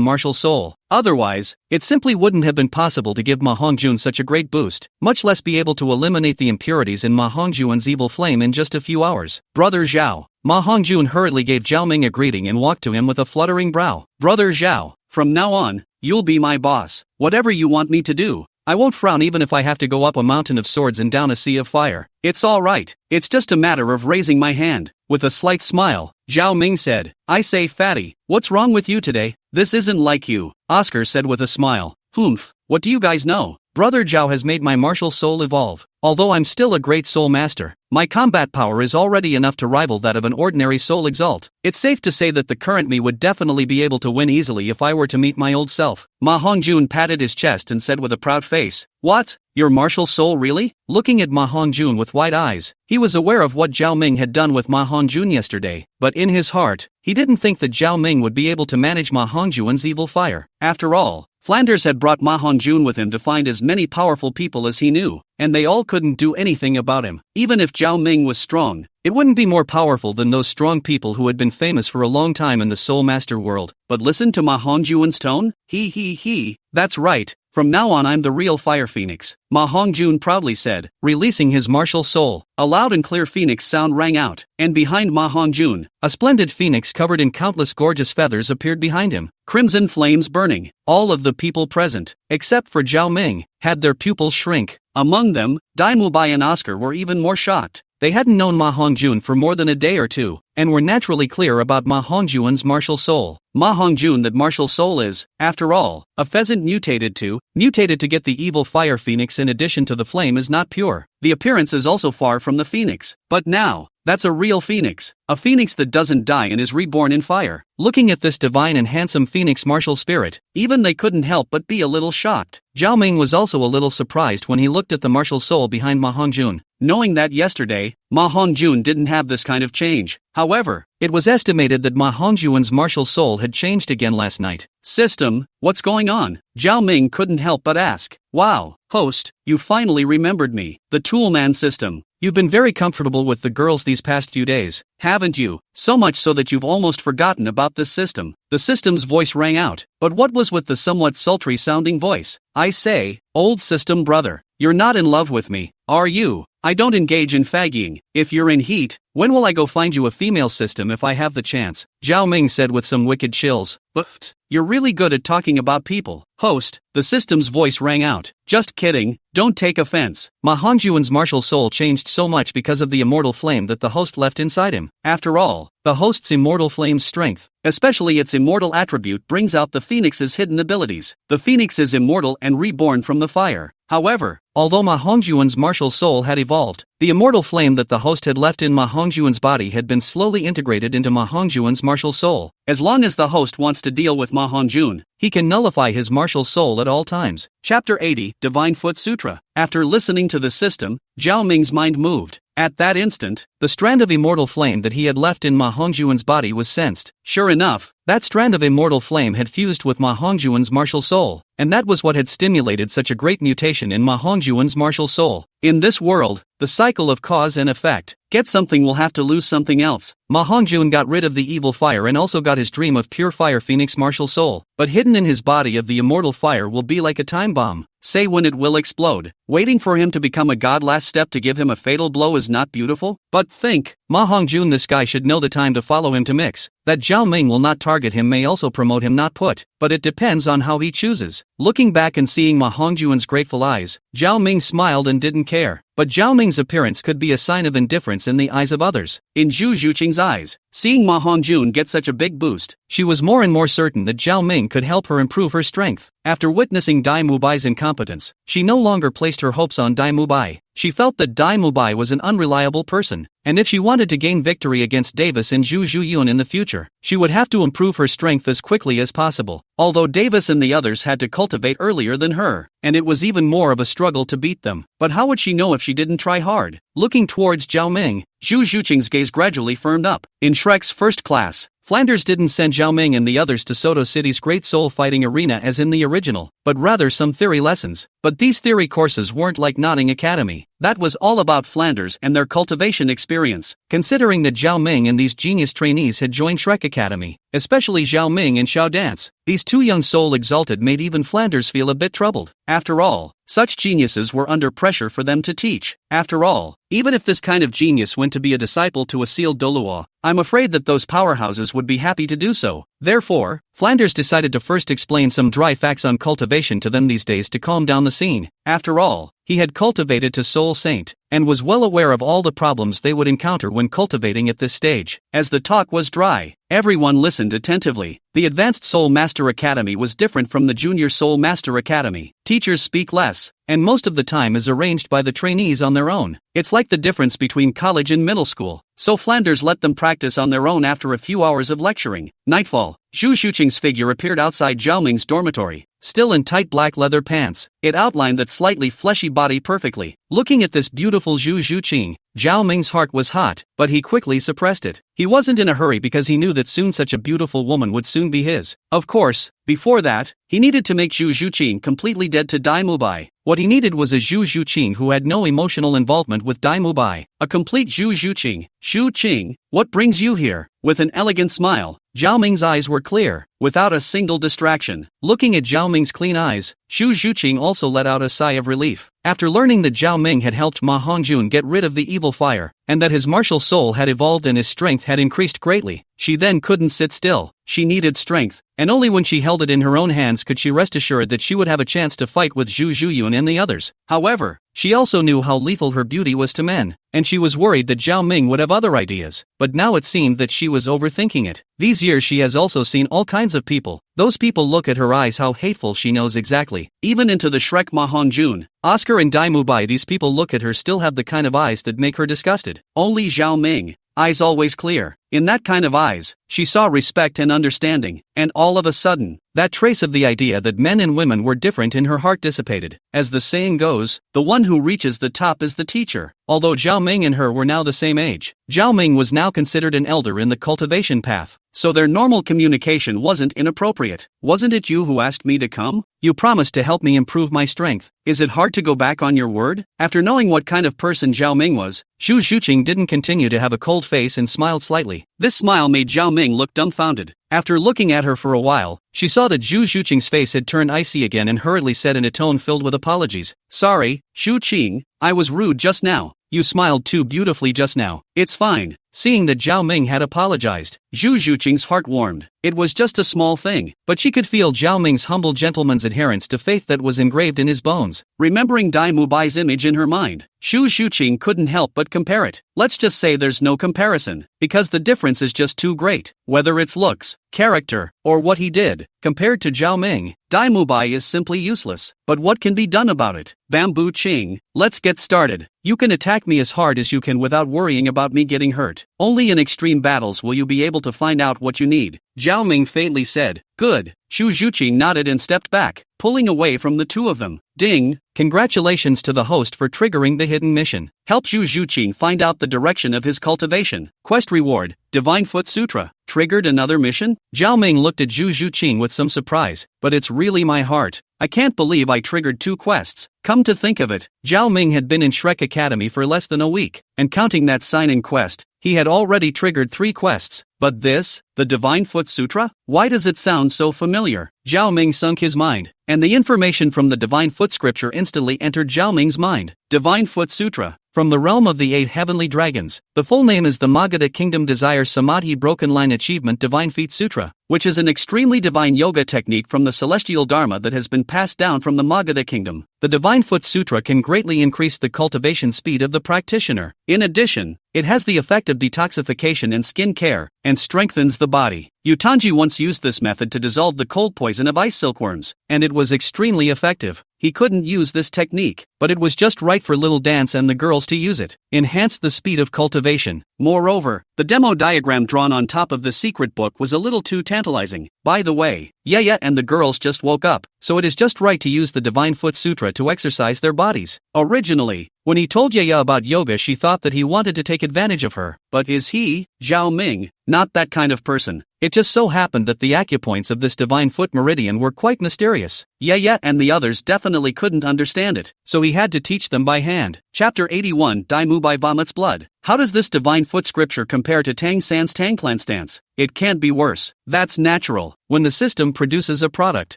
[SPEAKER 1] martial soul. Otherwise, it simply wouldn't have been possible to give Ma Hongjun such a great boost, much less be able to eliminate the impurities in Ma Hongjuan's evil flame in just a few hours. Brother Zhao. Ma Hongjun hurriedly gave Zhao Ming a greeting and walked to him with a fluttering brow. Brother Zhao, from now on, you'll be my boss. Whatever you want me to do, I won't frown even if I have to go up a mountain of swords and down a sea of fire. It's all right. It's just a matter of raising my hand. With a slight smile, Zhao Ming said, I say fatty, what's wrong with you today? This isn't like you, Oscar said with a smile. Humph, what do you guys know? Brother Zhao has made my martial soul evolve. Although I'm still a great soul master, my combat power is already enough to rival that of an ordinary soul exalt. It's safe to say that the current me would definitely be able to win easily if I were to meet my old self. Ma Hongjun patted his chest and said with a proud face, What? Your martial soul really? Looking at Ma Hongjun with wide eyes, he was aware of what Zhao Ming had done with Ma Hongjun yesterday, but in his heart, he didn't think that Zhao Ming would be able to manage Ma Hongjuan's evil fire. After all, Flanders had brought Ma Hongjun with him to find as many powerful people as he knew, and they all couldn't do anything about him. Even if Zhao Ming was strong, it wouldn't be more powerful than those strong people who had been famous for a long time in the Soul Master world. But listen to Ma Hongjuan's tone? He. That's right. From now on I'm the real Fire Phoenix, Ma Hongjun proudly said, releasing his martial soul. A loud and clear phoenix sound rang out, and behind Ma Hongjun, a splendid phoenix covered in countless gorgeous feathers appeared behind him, crimson flames burning. All of the people present, except for Zhao Ming, had their pupils shrink. Among them, Dai Mubai and Oscar were even more shocked. They hadn't known Ma Hongjun for more than a day or two, and were naturally clear about Ma Hongjuan's martial soul. Ma Hongjun, that martial soul is, after all, a pheasant mutated to get the evil Fire Phoenix in addition to the flame is not pure. The appearance is also far from the phoenix. But now, that's a real phoenix. A phoenix that doesn't die and is reborn in fire. Looking at this divine and handsome phoenix martial spirit, even they couldn't help but be a little shocked. Zhao Ming was also a little surprised when he looked at the martial soul behind Ma Hongjun. knowing that yesterday, Ma Hongjun didn't have this kind of change. However, it was estimated that Ma Hongjun's martial soul had changed again last night. System, what's going on? Zhao Ming couldn't help but ask. Wow, host, you finally remembered me. The Toolman system. You've been very comfortable with the girls these past few days, haven't you? So much so that you've almost forgotten about this system. The system's voice rang out, but what was with the somewhat sultry sounding voice? I say, old system brother, you're not in love with me, are you? I don't engage in fagging. If you're in heat, when will I go find you a female system if I have the chance? Zhao Ming said with some wicked chills. But you're really good at talking about people. Host, the system's voice rang out. Just kidding, don't take offense. Ma Hongjun's martial soul changed so much because of the immortal flame that the host left inside him. After all, the host's immortal flame's strength, especially its immortal attribute, brings out the phoenix's hidden abilities. The phoenix is immortal and reborn from the fire. However, although Ma Hongjun's martial soul had evolved, the immortal flame that the host had left in Ma Hongjun's body had been slowly integrated into Ma Hongjun's martial soul. As long as the host wants to deal with Ma Hongjun, he can nullify his martial soul at all times. Chapter 80, Divine Foot Sutra. After listening to the system, Zhao Ming's mind moved. At that instant, the strand of immortal flame that he had left in Ma Hongjun's body was sensed. Sure enough, that strand of immortal flame had fused with Ma Hongjun's martial soul, and that was what had stimulated such a great mutation in Ma Hongjun's martial soul. In this world, the cycle of cause and effect. Get something will have to lose something else. Ma Hongjun got rid of the evil fire and also got his dream of pure fire phoenix martial soul, but hidden in his body of the immortal fire will be like a time bomb. Say when it will explode. Waiting for him to become a god last step to give him a fatal blow is not beautiful? But think, Ma Hongjun, this guy should know the time to follow him to mix. That Zhao Ming will not target him may also promote him not put, but it depends on how he chooses. Looking back and seeing Ma Hongjun's grateful eyes, Zhao Ming smiled and didn't care. But Zhao Ming's appearance could be a sign of indifference in the eyes of others. In Zhu Zhuqing's eyes, seeing Ma Hongjun get such a big boost, she was more and more certain that Zhao Ming could help her improve her strength. After witnessing Dai Mubai's incompetence, she no longer placed her hopes on Dai Mubai. She felt that Dai Mubai was an unreliable person, and if she wanted to gain victory against Davis and Zhu Zhuyun in the future, she would have to improve her strength as quickly as possible. Although Davis and the others had to cultivate earlier than her, and it was even more of a struggle to beat them. But how would she know if she didn't try hard? Looking towards Zhao Ming, Zhu Zhuqing's gaze gradually firmed up. In Shrek's first class, Flanders didn't send Zhao Ming and the others to Soto City's Great Soul Fighting Arena as in the original, but rather some theory lessons. But these theory courses weren't like Nodding Academy. That was all about Flanders and their cultivation experience. Considering that Zhao Ming and these genius trainees had joined Shrek Academy, especially Zhao Ming and Xiao Dance, these two young soul exalted made even Flanders feel a bit troubled. After all, such geniuses were under pressure for them to teach. After all, even if this kind of genius went to be a disciple to a sealed Douluo, I'm afraid that those powerhouses would be happy to do so. Therefore, Flanders decided to first explain some dry facts on cultivation to them these days to calm down the scene. After all, he had cultivated to Soul Saint, and was well aware of all the problems they would encounter when cultivating at this stage. As the talk was dry, everyone listened attentively. The Advanced Soul Master Academy was different from the Junior Soul Master Academy. Teachers speak less, and most of the time is arranged by the trainees on their own. It's like the difference between college and middle school. So Flanders let them practice on their own after a few hours of lecturing. Nightfall, Zhu Zhuqing's figure appeared outside Zhao Ming's dormitory, still in tight black leather pants. It outlined that slightly fleshy body perfectly. Looking at this beautiful Zhu Zhuqing, Zhao Ming's heart was hot, but he quickly suppressed it. He wasn't in a hurry because he knew that soon such a beautiful woman would soon be his. Of course, before that, he needed to make Zhu Zhuqing completely dead to Dai Mubai. What he needed was a Zhu Zhuqing who had no emotional involvement with Dai Mubai. A complete Zhu Zhuqing. Zhu Qing, what brings you here? With an elegant smile, Zhao Ming's eyes were clear, without a single distraction. Looking at Zhao Ming's clean eyes, Zhu Zhuqing also let out a sigh of relief. After learning that Zhao Ming had helped Ma Hongjun get rid of the evil fire, and that his martial soul had evolved and his strength had increased greatly, she then couldn't sit still. She needed strength, and only when she held it in her own hands could she rest assured that she would have a chance to fight with Zhu Zhuyun and the others. However, she also knew how lethal her beauty was to men, and she was worried that Zhao Ming would have other ideas, but now it seemed that she was overthinking it. These years she has also seen all kinds of people. Those people look at her eyes how hateful she knows exactly. Even into the Shrek Ma Hongjun, Oscar and Dai Mubai, these people look at her still have the kind of eyes that make her disgusted. Only Zhao Ming, eyes always clear, In that kind of eyes, she saw respect and understanding, and all of a sudden, that trace of the idea that men and women were different in her heart dissipated. As the saying goes, the one who reaches the top is the teacher. Although Zhao Ming and her were now the same age, Zhao Ming was now considered an elder in the cultivation path, so their normal communication wasn't inappropriate. "Wasn't it you who asked me to come? You promised to help me improve my strength. Is it hard to go back on your word?" After knowing what kind of person Zhao Ming was, Zhu Xuqing didn't continue to have a cold face and smiled slightly. This smile made Zhao Ming look dumbfounded. After looking at her for a while, she saw that Zhu Xuqing's face had turned icy again and hurriedly said in a tone filled with apologies, "Sorry, Xu Qing, I was rude just now. You smiled too beautifully just now." "It's fine." Seeing that Zhao Ming had apologized, Zhu Xuqing's heart warmed. It was just a small thing, but she could feel Zhao Ming's humble gentleman's adherence to faith that was engraved in his bones. Remembering Dai Mubai's image in her mind, Zhu Xuqing couldn't help but compare it. Let's just say there's no comparison, because the difference is just too great. Whether it's looks, character, or what he did, compared to Zhao Ming, Dai Mubai is simply useless. But what can be done about it? Bamboo Qing, let's get started. You can attack me as hard as you can without worrying about me getting hurt. Only in extreme battles will you be able to find out what you need. Zhao Ming faintly said, "Good." Zhu Xuqing nodded and stepped back, pulling away from the two of them. Ding! Congratulations to the host for triggering the hidden mission. Help Zhu Xuqing find out the direction of his cultivation. Quest reward, Divine Foot Sutra. Triggered another mission? Zhao Ming looked at Zhu Xuqing with some surprise, but it's really my heart. I can't believe I triggered 2 quests. Come to think of it, Zhao Ming had been in Shrek Academy for less than a week, and counting that sign-in quest, he had already triggered 3 quests. But this, the Divine Foot Sutra? Why does it sound so familiar? Zhao Ming sunk his mind, and the information from the Divine Foot Scripture instantly entered Zhao Ming's mind. Divine Foot Sutra. From the realm of the 8 heavenly dragons, the full name is the Magadha Kingdom Desire Samadhi Broken Line Achievement Divine Feet Sutra, which is an extremely divine yoga technique from the celestial dharma that has been passed down from the Magadha Kingdom. The Divine Foot Sutra can greatly increase the cultivation speed of the practitioner. In addition, it has the effect of detoxification and skin care, and strengthens the body. Yutanji once used this method to dissolve the cold poison of ice silkworms, and it was extremely effective. He couldn't use this technique, but it was just right for Little Dance and the girls to use it. Enhanced the speed of cultivation. Moreover, the demo diagram drawn on top of the secret book was a little too tantalizing. By the way, Yaya and the girls just woke up, so it is just right to use the Divine Foot Sutra to exercise their bodies. Originally, when he told Yaya about yoga, she thought that he wanted to take advantage of her. But is he, Zhao Ming, not that kind of person? It just so happened that the acupoints of this Divine Foot Meridian were quite mysterious. Yaya and the others definitely couldn't understand it, so he had to teach them by hand. Chapter 81 Dai Mubai Vomits Blood. How does this Divine Foot Scripture compare to Tang San's Tangplan Stance? It can't be worse. That's natural. When the system produces a product,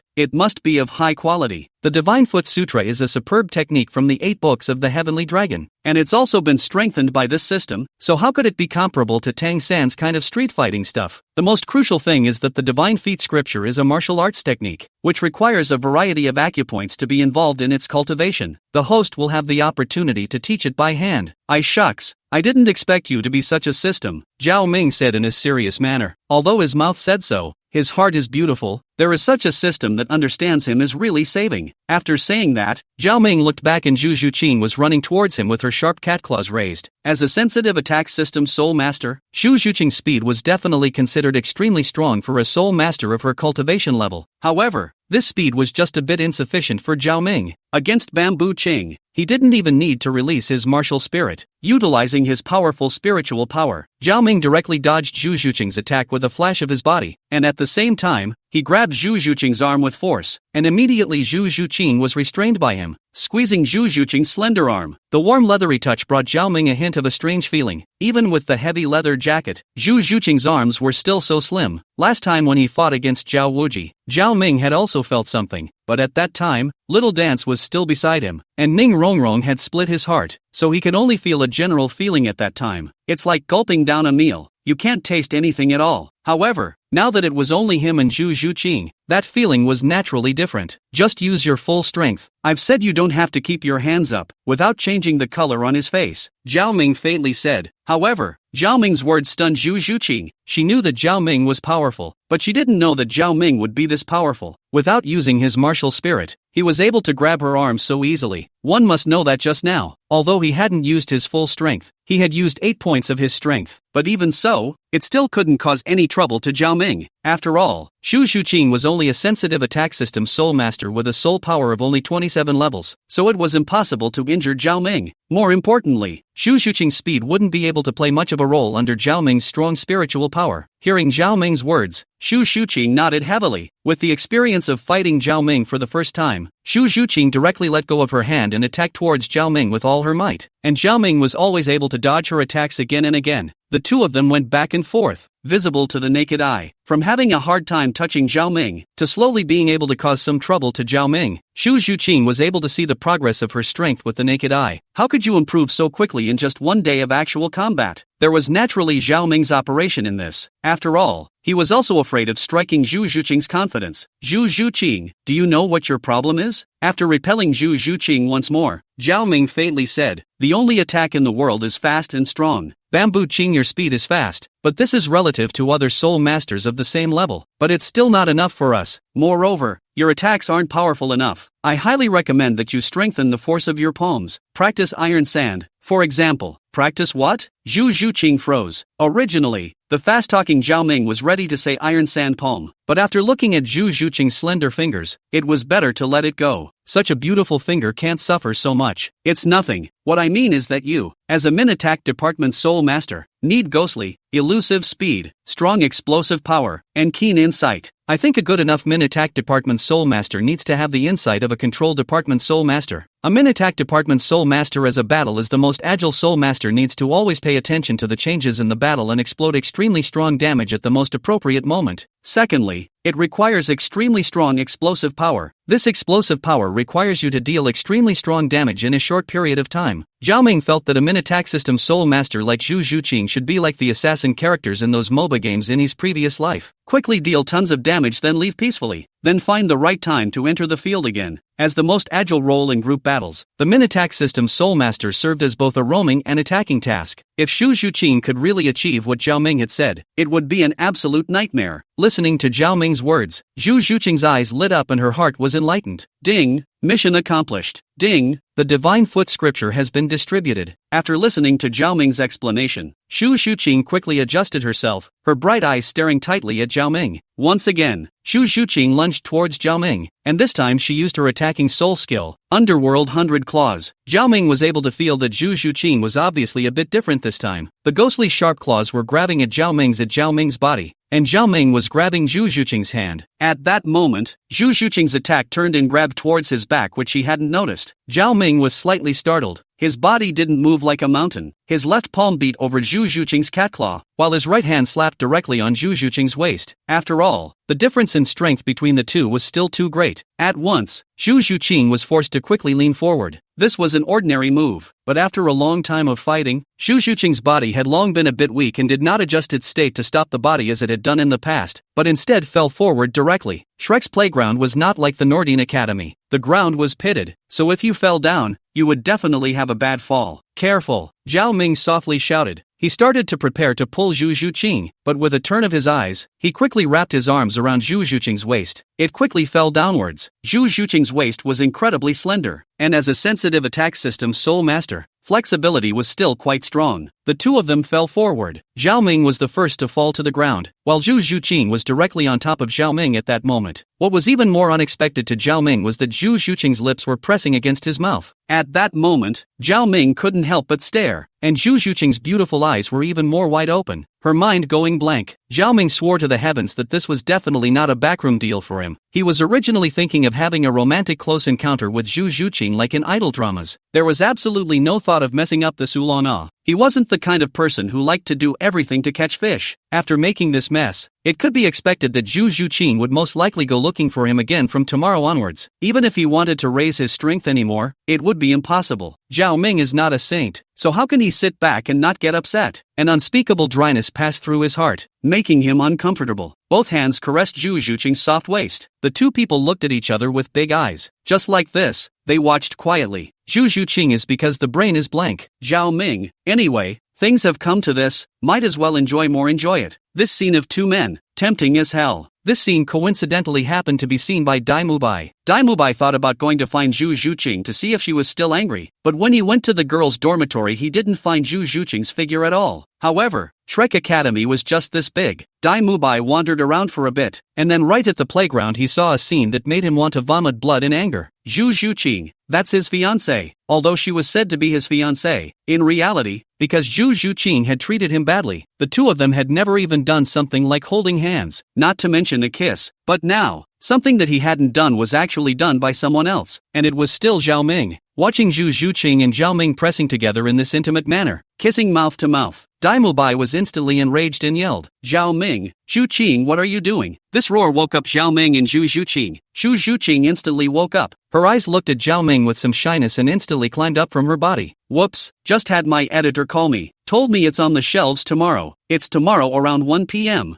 [SPEAKER 1] it must be of high quality. The Divine Foot Sutra is a superb technique from the 8 books of the Heavenly Dragon, and it's also been strengthened by this system, so how could it be comparable to Tang San's kind of street fighting stuff? The most crucial thing is that the Divine Feet Scripture is a martial arts technique, which requires a variety of acupoints to be involved in its cultivation. The host will have the opportunity to teach it by hand. Shucks, I didn't expect you to be such a system, Zhao Ming said in a serious manner. Although his mouth said so, his heart is beautiful. There is such a system that understands him is really saving. After saying that, Zhao Ming looked back and Zhu Xuqing was running towards him with her sharp cat claws raised. As a sensitive attack system soul master, Zhu Xuqing's speed was definitely considered extremely strong for a soul master of her cultivation level. However, this speed was just a bit insufficient for Zhao Ming. Against Bamboo Qing, he didn't even need to release his martial spirit. Utilizing his powerful spiritual power, Zhao Ming directly dodged Zhu Xuqing's attack with a flash of his body, and at the same time, he grabbed Zhu Xuqing's arm with force, and immediately Zhu Xuqing was restrained by him, squeezing Zhu Xuqing's slender arm. The warm leathery touch brought Zhao Ming a hint of a strange feeling. Even with the heavy leather jacket, Zhu Xuqing's arms were still so slim. Last time when he fought against Zhao Wuji, Zhao Ming had also felt something, but at that time, Little Dance was still beside him, and Ning Rongrong had split his heart, so he could only feel a general feeling at that time. It's like gulping down a meal. You can't taste anything at all. However, now that it was only him and Zhu Xuqing, that feeling was naturally different. Just use your full strength. I've said you don't have to keep your hands up, without changing the color on his face, Zhao Ming faintly said. However, Zhao Ming's words stunned Zhu Xuqing. She knew that Zhao Ming was powerful, but she didn't know that Zhao Ming would be this powerful. Without using his martial spirit, he was able to grab her arm so easily. One must know that just now, although he hadn't used his full strength, he had used 8 points of his strength. But even so, it still couldn't cause any trouble to Zhao Ming. After all, Xu Xuqing was only a sensitive attack system soul master with a soul power of only 27 levels, so it was impossible to injure Zhao Ming. More importantly, Xu Xuqing's speed wouldn't be able to play much of a role under Zhao Ming's strong spiritual power. Hearing Zhao Ming's words, Xu Xuqing nodded heavily. With the experience of fighting Zhao Ming for the first time, Xu Xuqing directly let go of her hand and attacked towards Zhao Ming with all her might, and Zhao Ming was always able to dodge her attacks again and again. The two of them went back and forth, visible to the naked eye. From having a hard time touching Zhao Ming, to slowly being able to cause some trouble to Zhao Ming, Xu Xuqing was able to see the progress of her strength with the naked eye. How could you improve so quickly in just one day of actual combat? There was naturally Zhao Ming's operation in this. After all, he was also afraid of striking Xu Xuqing's confidence. Xu Xuqing, do you know what your problem is? After repelling Xu Xuqing once more, Zhao Ming faintly said, the only attack in the world is fast and strong. Bamboo Qing, your speed is fast, but this is relative to other soul masters of the same level. But it's still not enough for us. Moreover, your attacks aren't powerful enough. I highly recommend that you strengthen the force of your palms. Practice iron sand, for example. Practice what? Xu Xuqing froze. Originally, the fast-talking Zhao Ming was ready to say iron sand palm, but after looking at Xu Xuqing's slender fingers, it was better to let it go. Such a beautiful finger can't suffer so much. It's nothing. What I mean is that you, as a min-attack department soul master, need ghostly, elusive speed, strong explosive power, and keen insight. I think a good enough min-attack department soul master needs to have the insight of a control department soul master. A min-attack department soul master as a battle is the most agile soul master needs to always pay attention to the changes in the battle and explode extremely strong damage at the most appropriate moment. Secondly, it requires extremely strong explosive power. This explosive power requires you to deal extremely strong damage in a short period of time. Zhao Ming felt that a min-attack system soul master like Xu Xuqing should be like the assassin characters in those MOBA games in his previous life. Quickly deal tons of damage, then leave peacefully. Then find the right time to enter the field again. As the most agile role in group battles, the min-attack system soul master served as both a roaming and attacking task. If Xu Xuqing could really achieve what Zhao Ming had said, it would be an absolute nightmare. Listening to Zhao Ming's words, Xu Xuqing's eyes lit up and her heart was enlightened. Ding! Mission accomplished. Ding! The divine foot scripture has been distributed. After listening to Zhao Ming's explanation, Xu Xuqing quickly adjusted herself, her bright eyes staring tightly at Zhao Ming. Once again, Xu Xuqing lunged towards Zhao Ming, and this time she used her attacking soul skill, Underworld 100 Claws. Zhao Ming was able to feel that Xu Xuqing was obviously a bit different this time. The ghostly sharp claws were grabbing at Zhao Ming's body, and Zhao Ming was grabbing Xu Xuqing's hand. At that moment, Xu Xuqing's attack turned and grabbed towards his back, which he hadn't noticed. Zhao Ming was slightly startled. His body didn't move like a mountain. His left palm beat over Xu Xuqing's cat claw, while his right hand slapped directly on Xu Xuqing's waist. After all, the difference in strength between the two was still too great. At once, Xu Xuqing was forced to quickly lean forward. This was an ordinary move, but after a long time of fighting, Xu Xuqing's body had long been a bit weak and did not adjust its state to stop the body as it had done in the past, but instead fell forward directly. Shrek's playground was not like the Nordine Academy. The ground was pitted, so if you fell down, you would definitely have a bad fall. Careful, Zhao Ming softly shouted. He started to prepare to pull Xu Xuqing, but with a turn of his eyes, he quickly wrapped his arms around Xu Xuqing's waist. It quickly fell downwards. Xu Xuqing's waist was incredibly slender, and as a sensitive attack system soul master, flexibility was still quite strong. The two of them fell forward. Zhao Ming was the first to fall to the ground, while Xu Xuqing was directly on top of Zhao Ming at that moment. What was even more unexpected to Zhao Ming was that Xu Xuqing's lips were pressing against his mouth. At that moment, Zhao Ming couldn't help but stare, and Xu Xuqing's beautiful eyes were even more wide open, her mind going blank. Zhao Ming swore to the heavens that this was definitely not a backroom deal for him. He was originally thinking of having a romantic close encounter with Xu Xuqing like in idol dramas. There was absolutely no thought of messing up this Ulana. He wasn't the kind of person who liked to do everything to catch fish. After making this mess, it could be expected that Xu Xuqing would most likely go looking for him again from tomorrow onwards. Even if he wanted to raise his strength anymore, it would be impossible. Zhao Ming is not a saint, so how can he sit back and not get upset? An unspeakable dryness passed through his heart, making him uncomfortable. Both hands caressed Xu Xuqing's soft waist. The two people looked at each other with big eyes. Just like this, they watched quietly. Xu Xuqing is because the brain is blank. Zhao Ming, anyway, things have come to this, might as well enjoy it. This scene of two men, Tempting as hell. This scene coincidentally happened to be seen by Dai Mubai. Dai Mubai thought about going to find Zhu Zhuqing to see if she was still angry, but when he went to the girls' dormitory he didn't find Zhu Zhuqing's figure at all. However, Shrek Academy was just this big. Dai Mubai wandered around for a bit, and then right at the playground he saw a scene that made him want to vomit blood in anger. Zhu Zhuqing, that's his fiancée, although she was said to be his fiancée. In reality, because Zhu Zhuqing had treated him badly, the two of them had never even done something like holding hands, not to mention a kiss. But now, something that he hadn't done was actually done by someone else, and it was still Zhao Ming. Watching Zhu Zhuqing and Zhao Ming pressing together in this intimate manner, kissing mouth to mouth, Dai Mubai was instantly enraged and yelled, "Zhao Ming, Zhuqing, what are you doing?" This roar woke up Zhao Ming and Zhu Zhuqing. Zhu Zhuqing instantly woke up. Her eyes looked at Zhao Ming with some shyness and instantly climbed up from her body. Whoops, just had my editor call me. Told me it's on the shelves tomorrow. It's tomorrow around 1 p.m.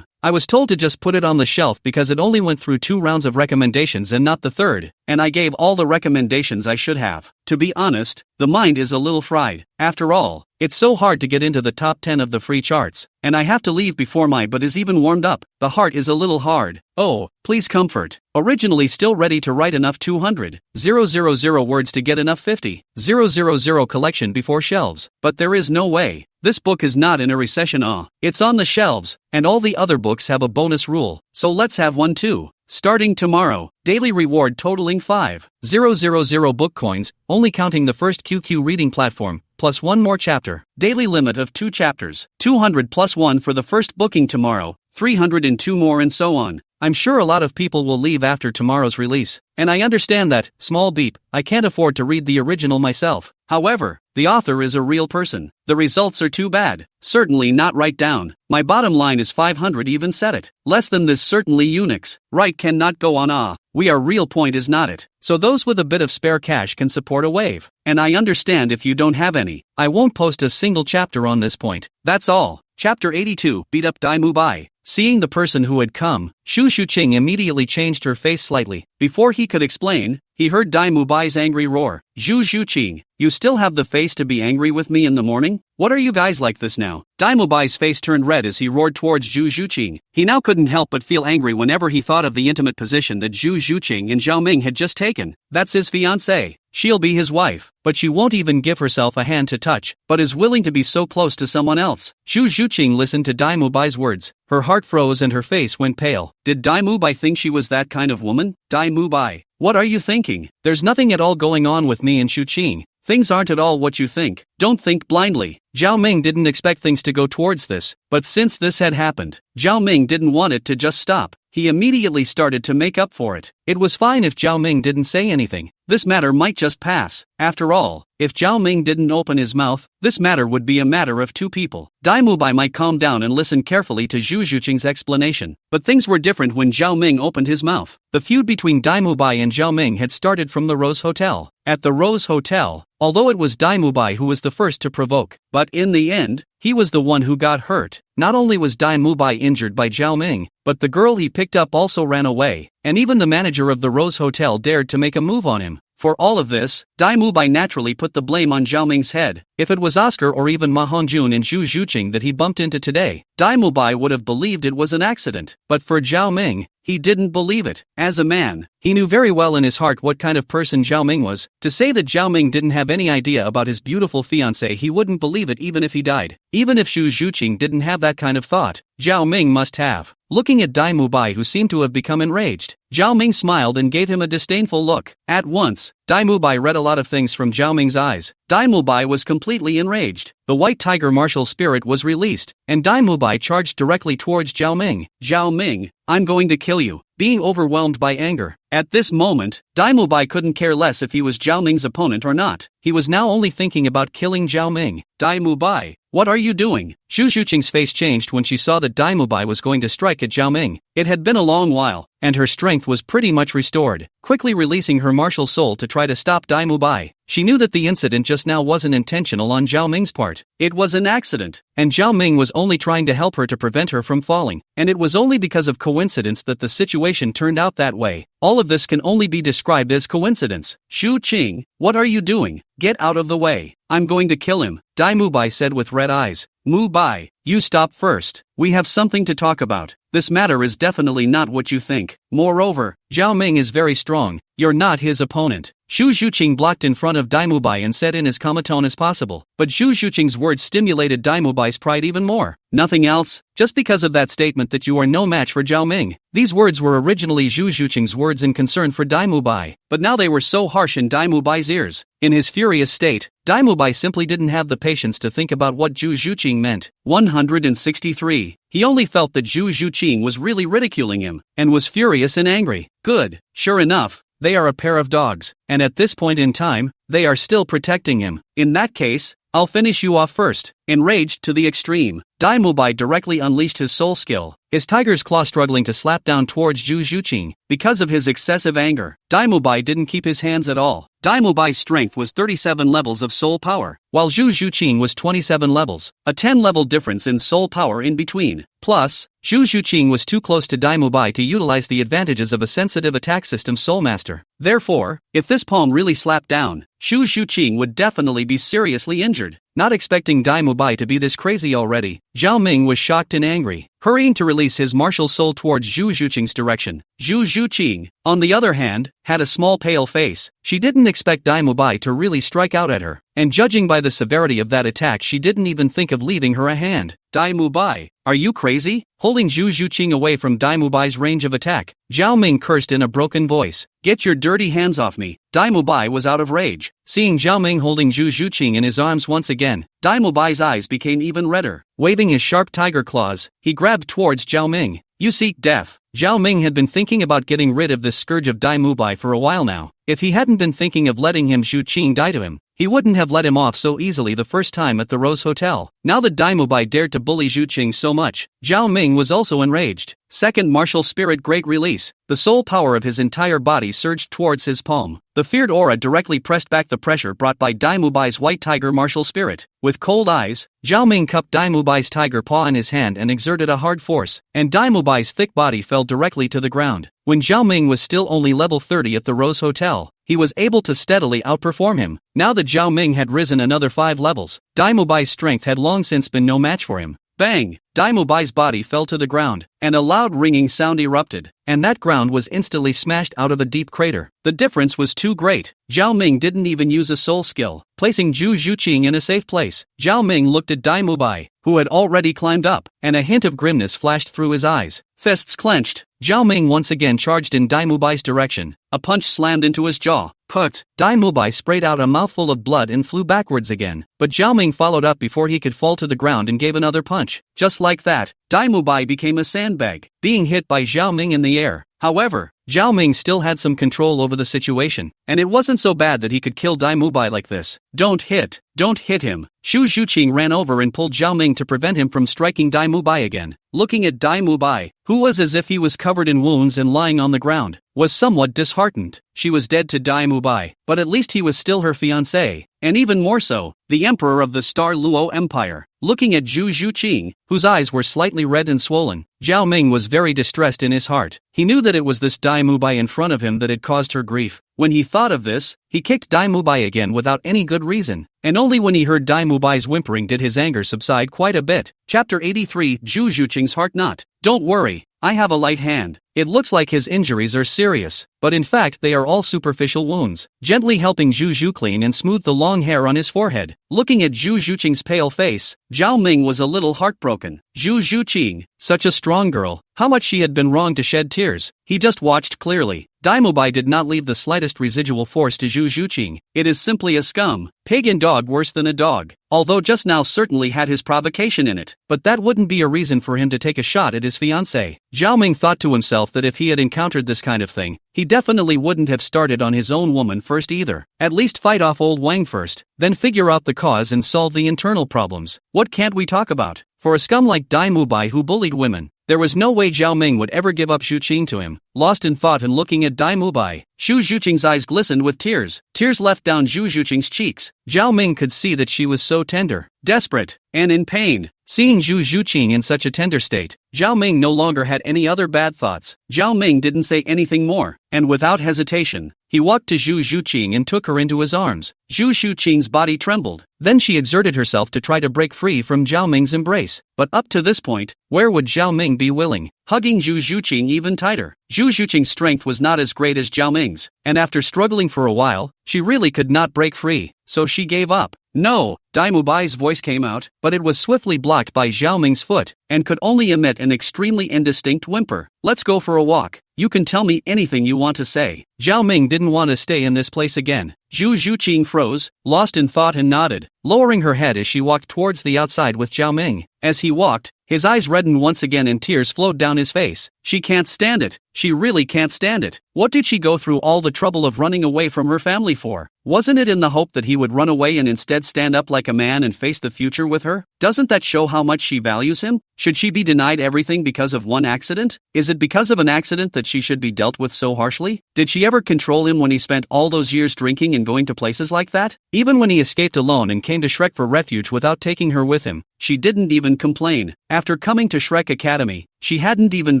[SPEAKER 1] I was told to just put it on the shelf because it only went through 2 rounds of recommendations and not the third, and I gave all the recommendations I should have. To be honest, the mind is a little fried. After all, it's so hard to get into the top 10 of the free charts, and I have to leave before my butt is even warmed up. The heart is a little hard. Oh, please comfort. Originally still ready to write enough 200,000 words to get enough 50,000 collection before shelves, but there is no way. This book is not in a recession. It's on the shelves, and all the other books have a bonus rule, so let's have one too. Starting tomorrow, daily reward totaling 5,000 book coins, only counting the first QQ reading platform, plus 1 more chapter. Daily limit of 2 chapters, 200 plus 1 for the first booking tomorrow, 302 more and so on. I'm sure a lot of people will leave after tomorrow's release, and I understand that, small beep, I can't afford to read the original myself. However, the author is a real person. The results are too bad. Certainly not write down. My bottom line is 500 even said it. Less than this certainly Unix. Right cannot go on. We are real point is not it. So those with a bit of spare cash can support a wave. And I understand if you don't have any. I won't post a single chapter on this point. That's all. Chapter 82, Beat Up Dai Mubai. Seeing the person who had come, Zhu Zhuqing immediately changed her face slightly. Before he could explain, he heard Dai Mubai's angry roar. Zhu Zhuqing, you still have the face to be angry with me in the morning? What are you guys like this now? Dai Mubai's face turned red as he roared towards Zhu Zhuqing. He now couldn't help but feel angry whenever he thought of the intimate position that Zhu Zhuqing and Zhao Ming had just taken. That's his fiancée. She'll be his wife, but she won't even give herself a hand to touch, but is willing to be so close to someone else. Zhu Zhuqing listened to Dai Mubai's words. Her heart froze and her face went pale. Did Dai Mubai think she was that kind of woman? Dai Mubai, what are you thinking? There's nothing at all going on with me and Zhuqing. Things aren't at all what you think. Don't think blindly. Zhao Ming didn't expect things to go towards this, but since this had happened, Zhao Ming didn't want it to just stop. He immediately started to make up for it. It was fine if Zhao Ming didn't say anything. This matter might just pass. After all, if Zhao Ming didn't open his mouth, this matter would be a matter of 2 people. Dai Mubai might calm down and listen carefully to Zhu Zhuqing's explanation, but things were different when Zhao Ming opened his mouth. The feud between Dai Mubai and Zhao Ming had started from the Rose Hotel. At the Rose Hotel, although it was Dai Mubai who was the first to provoke, but in the end, he was the one who got hurt. Not only was Dai Mubai injured by Zhao Ming, but the girl he picked up also ran away, and even the manager of the Rose Hotel dared to make a move on him. For all of this, Dai Mubai naturally put the blame on Zhao Ming's head. If it was Oscar or even Ma Hongjun and Zhu Zhuqing that he bumped into today, Dai Mubai would have believed it was an accident. But for Zhao Ming, he didn't believe it. As a man, he knew very well in his heart what kind of person Zhao Ming was. To say that Zhao Ming didn't have any idea about his beautiful fiancée, he wouldn't believe it even if he died. Even if Zhu Zhuqing didn't have that kind of thought, Zhao Ming must have. Looking at Dai Mubai, who seemed to have become enraged, Zhao Ming smiled and gave him a disdainful look. At once, Dai Mubai read a lot of things from Zhao Ming's eyes. Dai Mubai was completely enraged. The white tiger martial spirit was released, and Dai Mubai charged directly towards Zhao Ming. Zhao Ming, I'm going to kill you. Being overwhelmed by anger. At this moment, Dai Mubai couldn't care less if he was Zhao Ming's opponent or not. He was now only thinking about killing Zhao Ming. Dai Mubai, what are you doing? Zhu Zhuqing's face changed when she saw that Dai Mubai was going to strike at Zhao Ming. It had been a long while, and her strength was pretty much restored. Quickly releasing her martial soul to try to stop Dai Mubai, she knew that the incident just now wasn't intentional on Zhao Ming's part. It was an accident, and Zhao Ming was only trying to help her to prevent her from falling, and it was only because of coincidence that the situation turned out that way. All of this can only be described as coincidence. Zhuqing, what are you doing? Get out of the way. I'm going to kill him, Dai Mubai said with red eyes. Mu Bai, you stop first. We have something to talk about. This matter is definitely not what you think. Moreover, Zhao Ming is very strong. You're not his opponent. Xu Zhuqing blocked in front of Dai Mubai and said in as calm a tone as possible. But Xu Zhuqing's words stimulated Dai Mubai's pride even more. Nothing else? Just because of that statement that you are no match for Zhao Ming. These words were originally Xu Zhuqing's words in concern for Dai Mubai, but now they were so harsh in Dai Mubai's ears. In his furious state, Dai Mubai simply didn't have the patience to think about what Xu Zhuqing meant. 163. He only felt that Xu Zhuqing was really ridiculing him, and was furious and angry. Good. Sure enough, they are a pair of dogs, and at this point in time, they are still protecting him. In that case, I'll finish you off first. Enraged to the extreme, Dai Mubai directly unleashed his soul skill, his tiger's claw struggling to slap down towards Xu Zhuqing. Because of his excessive anger, Dai Mubai didn't keep his hands at all. Dai Mubai's strength was 37 levels of soul power, while Xu Zhuqing was 27 levels, a 10-level difference in soul power in between. Plus, Xu Zhuqing was too close to Dai Mubai to utilize the advantages of a sensitive attack system Soul Master. Therefore, if this palm really slapped down, Xu Zhuqing would definitely be seriously injured. Not expecting Dai Mubai to be this crazy already, Zhao Ming was shocked and angry, hurrying to release his martial soul towards Xu Zhuqing's direction. Xu Zhuqing, on the other hand, had a small pale face. She didn't expect Dai Mubai to really strike out at her, and judging by the severity of that attack, she didn't even think of leaving her a hand. Dai Mubai, are you crazy? Holding Xu Zhuqing away from Dai Mubai's range of attack, Zhao Ming cursed in a broken voice. Get your dirty hands off me. Dai Mubai was out of rage. Seeing Zhao Ming holding Xu Zhuqing in his arms once again, Dai Mubai's eyes became even redder. Waving his sharp tiger claws, he grabbed towards Zhao Ming. You seek death. Zhao Ming had been thinking about getting rid of this scourge of Dai Mubai for a while now. If he hadn't been thinking of letting him Xu Qing die to him, he wouldn't have let him off so easily the first time at the Rose Hotel. Now that Dai Mubai dared to bully Xu Qing so much, Zhao Ming was also enraged. Second martial spirit great release. The soul power of his entire body surged towards his palm. The feared aura directly pressed back the pressure brought by Dai Mubai's white tiger martial spirit. With cold eyes, Zhao Ming cupped Dai Mubai's tiger paw in his hand and exerted a hard force, and Dai Mubai's thick body fell directly to the ground. When Zhao Ming was still only level 30 at the Rose Hotel, he was able to steadily outperform him. Now that Zhao Ming had risen another 5 levels, Dai Mubai's strength had long since been no match for him. Bang! Dai Mubai's body fell to the ground, and a loud ringing sound erupted, and that ground was instantly smashed out of a deep crater. The difference was too great. Zhao Ming didn't even use a soul skill, placing Xu Zhuqing in a safe place. Zhao Ming looked at Dai Mubai, who had already climbed up, and a hint of grimness flashed through his eyes. Fists clenched, Zhao Ming once again charged in Dai Mubai's direction. A punch slammed into his jaw. Put! Dai Mubai sprayed out a mouthful of blood and flew backwards again, but Zhao Ming followed up before he could fall to the ground and gave another punch. Just like that, Dai Mubai became a sandbag, being hit by Zhao Ming in the air. However, Zhao Ming still had some control over the situation, and it wasn't so bad that he could kill Dai Mubai like this. Don't hit him. Xu Zhuqing ran over and pulled Zhao Ming to prevent him from striking Dai Mubai again. Looking at Dai Mubai, who was as if he was covered in wounds and lying on the ground, was somewhat disheartened. She was dead to Dai Mubai, but at least he was still her fiancé, and even more so, the emperor of the Star Luo Empire. Looking at Xu Zhuqing, whose eyes were slightly red and swollen, Zhao Ming was very distressed in his heart. He knew that it was this Dai Mubai in front of him that had caused her grief. When he thought of this, he kicked Dai Mubai again without any good reason, and only when he heard Dai Mubai's whimpering did his anger subside quite a bit. Chapter 83 Xu Zhuqing's Heart Knot. Don't worry, I have a light hand. It looks like his injuries are serious, but in fact they are all superficial wounds. Gently helping Xu Zhu clean and smooth the long hair on his forehead. Looking at Xu Zhuqing's pale face, Zhao Ming was a little heartbroken. Xu Zhuqing, such a strong girl, how much she had been wrong to shed tears. He just watched clearly. Dai Mubai did not leave the slightest residual force to Xu Zhuqing. It is simply a scum, pagan dog worse than a dog. Although just now certainly had his provocation in it, but that wouldn't be a reason for him to take a shot at his fiancée. Zhao Ming thought to himself that if he had encountered this kind of thing, he definitely wouldn't have started on his own woman first either. At least fight off old Wang first, then figure out the cause and solve the internal problems. What can't we talk about? For a scum like Dai Mubai who bullied women, there was no way Zhao Ming would ever give up Xu Qing to him. Lost in thought and looking at Dai Mubai, Xu Zhuqing's eyes glistened with tears. Tears left down Xu Zhuqing's cheeks. Zhao Ming could see that she was so tender, desperate, and in pain. Seeing Xu Zhuqing in such a tender state, Zhao Ming no longer had any other bad thoughts. Zhao Ming didn't say anything more, and without hesitation, he walked to Xu Zhuqing and took her into his arms. Xu Zhuqing's body trembled. Then she exerted herself to try to break free from Zhao Ming's embrace, but up to this point, where would Zhao Ming be willing? Hugging Xu Zhuqing even tighter. Xu Zhuqing's strength was not as great as Zhao Ming's, and after struggling for a while, she really could not break free, so she gave up. No, Dai Mubai's voice came out, but it was swiftly blocked by Zhao Ming's foot, and could only emit an extremely indistinct whimper. Let's go for a walk. You can tell me anything you want to say. Zhao Ming didn't want to stay in this place again. Xu Zhuqing froze, lost in thought and nodded, lowering her head as she walked towards the outside with Zhao Ming. As he walked, his eyes reddened once again and tears flowed down his face. She can't stand it. She really can't stand it. What did she go through all the trouble of running away from her family for? Wasn't it in the hope that he would run away and instead stand up like a man and face the future with her? Doesn't that show how much she values him? Should she be denied everything because of one accident? Is it because of an accident that she should be dealt with so harshly? Did she ever control him when he spent all those years drinking and going to places like that? Even when he escaped alone and came to Shrek for refuge without taking her with him, she didn't even complain. After coming to Shrek Academy, she hadn't even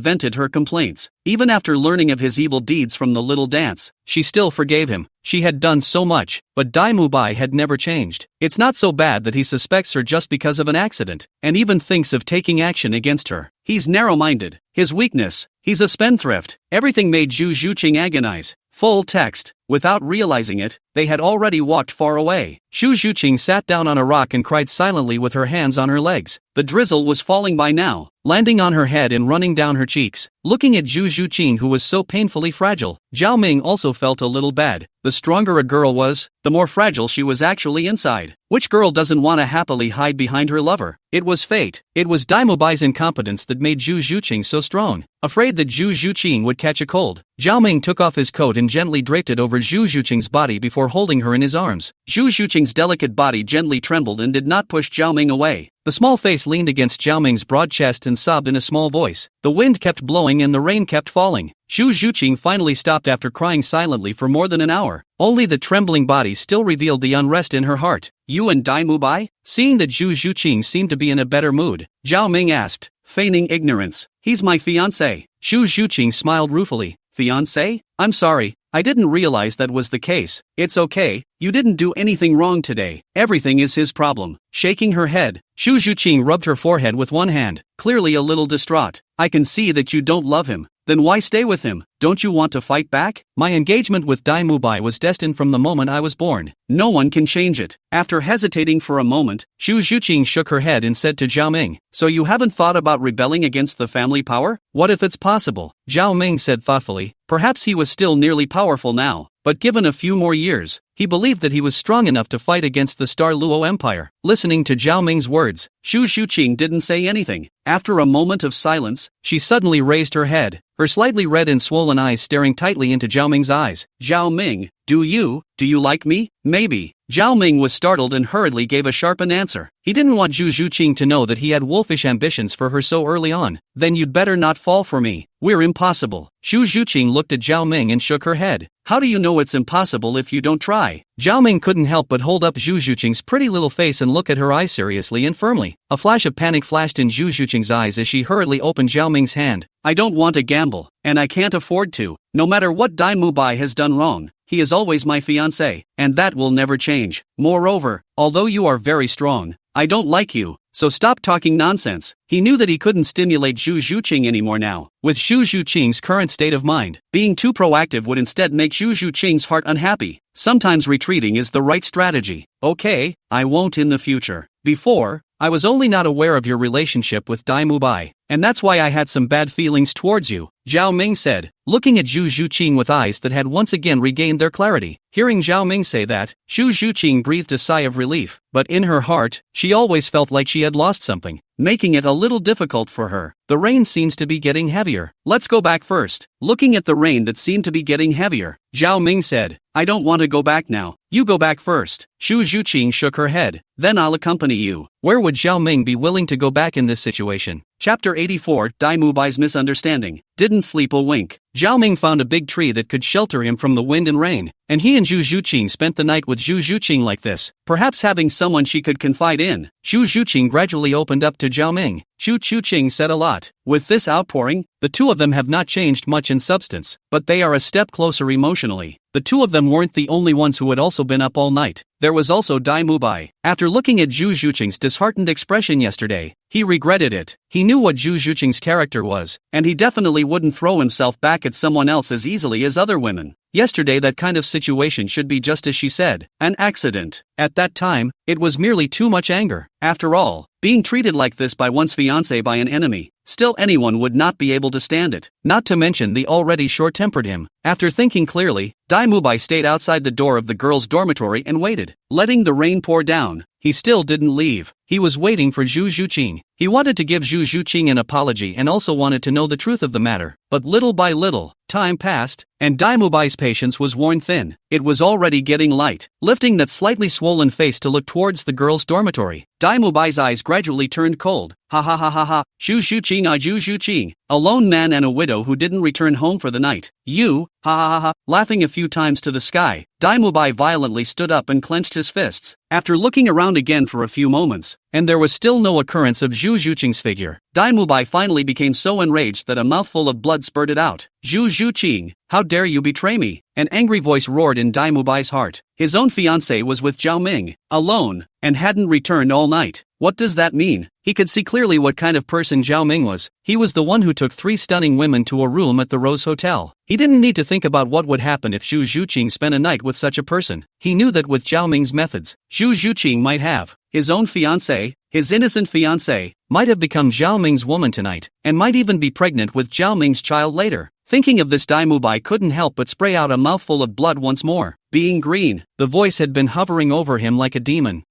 [SPEAKER 1] vented her complaints. Even after learning of his evil deeds from the little dance, she still forgave him. She had done so much, but Dai Mubai had never changed. It's not so bad that he suspects her just because of an accident, and even thinks of taking action against her. He's narrow-minded. His weakness, he's a spendthrift. Everything made Xu Zhuqing agonize. Full text. Without realizing it, they had already walked far away. Xu Zhuqing sat down on a rock and cried silently with her hands on her legs. The drizzle was falling by now, landing on her head and running down her cheeks. Looking at Xu Zhuqing, who was so painfully fragile, Zhao Ming also felt a little bad. The stronger a girl was, the more fragile she was actually inside. Which girl doesn't want to happily hide behind her lover? It was fate. It was Dai Mubai's incompetence that made Xu Zhuqing so strong. Afraid that Xu Zhuqing would catch a cold, Zhao Ming took off his coat and gently draped it over Xu Zhuqing's body before holding her in his arms. Xu Zhuqing's delicate body gently trembled and did not push Zhao Ming away. The small face leaned against Zhao Ming's broad chest and sobbed in a small voice. The wind kept blowing and the rain kept falling. Xu Zhuqing finally stopped after crying silently for more than an hour. Only the trembling body still revealed the unrest in her heart. You and Dai Mubai? Seeing that Xu Zhuqing seemed to be in a better mood, Zhao Ming asked, feigning ignorance. He's my fiancé. Xu Zhuqing smiled ruefully. Fiancé? I'm sorry, I didn't realize that was the case. It's okay, you didn't do anything wrong today. Everything is his problem. Shaking her head, Xu Zhuqing rubbed her forehead with one hand, clearly a little distraught. I can see that you don't love him. Then why stay with him? Don't you want to fight back? My engagement with Dai Mubai was destined from the moment I was born. No one can change it. After hesitating for a moment, Xu Zhuqing shook her head and said to Zhao Ming, so you haven't thought about rebelling against the family power? What if it's possible? Zhao Ming said thoughtfully. Perhaps he was still nearly powerful now, but given a few more years, he believed that he was strong enough to fight against the Star Luo Empire. Listening to Zhao Ming's words, Xu Zhuqing didn't say anything. After a moment of silence, she suddenly raised her head, her slightly red and swollen eyes staring tightly into Zhao Ming's eyes. Zhao Ming, do you like me? Maybe. Zhao Ming was startled and hurriedly gave a sharpened answer. He didn't want Xu Zhuqing to know that he had wolfish ambitions for her so early on. Then you'd better not fall for me. We're impossible. Xu Zhuqing looked at Zhao Ming and shook her head. How do you know it's impossible if you don't try? Zhao Ming couldn't help but hold up Xu Zhuqing's pretty little face and look at her eyes seriously and firmly. A flash of panic flashed in Xu Zhuqing's eyes as she hurriedly opened Zhao Ming's hand. I don't want to gamble, and I can't afford to. No matter what Dai Mubai has done wrong, he is always my fiancé, and that will never change. Moreover, although you are very strong, I don't like you, so stop talking nonsense. He knew that he couldn't stimulate Xu Zhuqing anymore now. With Xu Zhuqing's current state of mind, being too proactive would instead make Xu Zhuqing's heart unhappy. Sometimes retreating is the right strategy. Okay, I won't in the future. Before, I was only not aware of your relationship with Dai Mubai, and that's why I had some bad feelings towards you, Zhao Ming said, looking at Xu Zhuqing with eyes that had once again regained their clarity. Hearing Zhao Ming say that, Xu Zhuqing breathed a sigh of relief, but in her heart, she always felt like she had lost something, making it a little difficult for her. The rain seems to be getting heavier. Let's go back first. Looking at the rain that seemed to be getting heavier, Zhao Ming said, I don't want to go back now. You go back first. Xu Zhuqing shook her head. Then I'll accompany you. Where would Zhao Ming be willing to go back in this situation? Chapter 84, Dai Mubai's Misunderstanding. Didn't sleep a wink. Zhao Ming found a big tree that could shelter him from the wind and rain, and he and Xu Zhuqing spent the night with Xu Zhuqing like this, perhaps having someone she could confide in. Xu Zhuqing gradually opened up to Zhao Ming. Xu Zhuqing said a lot. With this outpouring, the two of them have not changed much in substance, but they are a step closer emotionally. The two of them weren't the only ones who had also been up all night. There was also Dai Mubai. After looking at Xu Zhuqing's disheartened expression yesterday, he regretted it. He knew what Xu Zhuqing's character was, and he definitely wouldn't throw himself back at someone else as easily as other women. Yesterday that kind of situation should be just as she said, an accident. At that time, it was merely too much anger. After all, being treated like this by one's fiancé by an enemy, still anyone would not be able to stand it. Not to mention the already short-tempered him. After thinking clearly, Dai Mubai stayed outside the door of the girls' dormitory and waited, letting the rain pour down. He still didn't leave. He was waiting for Xu Zhuqing. He wanted to give Xu Zhuqing an apology and also wanted to know the truth of the matter. But little by little, time passed, and Dai Mubai's patience was worn thin. It was already getting light. Lifting that slightly swollen face to look towards the girls' dormitory, Dai Mubai's eyes gradually turned cold. Ha ha ha ha ha, Xu Zhuqing Xu Zhuqing, a lone man and a widow who didn't return home for the night. You, ha ha ha ha, laughing a few times to the sky, Dai Mubai violently stood up and clenched his fists. After looking around again for a few moments, and there was still no occurrence of Xu Zhuqing's figure, Dai Mubai finally became so enraged that a mouthful of blood spurted out. Xu Zhuqing, how dare you betray me? An angry voice roared in Dai Mubai's heart. His own fiancé was with Zhao Ming, alone, and hadn't returned all night. What does that mean? He could see clearly what kind of person Zhao Ming was. He was the one who took 3 stunning women to a room at the Rose Hotel. He didn't need to think about what would happen if Xu Zhuqing spent a night with such a person. He knew that with Zhao Ming's methods, Xu Zhuqing might have his own fiancé, his innocent fiancé, might have become Zhao Ming's woman tonight, and might even be pregnant with Zhao Ming's child later. Thinking of this, Dai Mubai couldn't help but spray out a mouthful of blood once more. Being green, the voice had been hovering over him like a demon.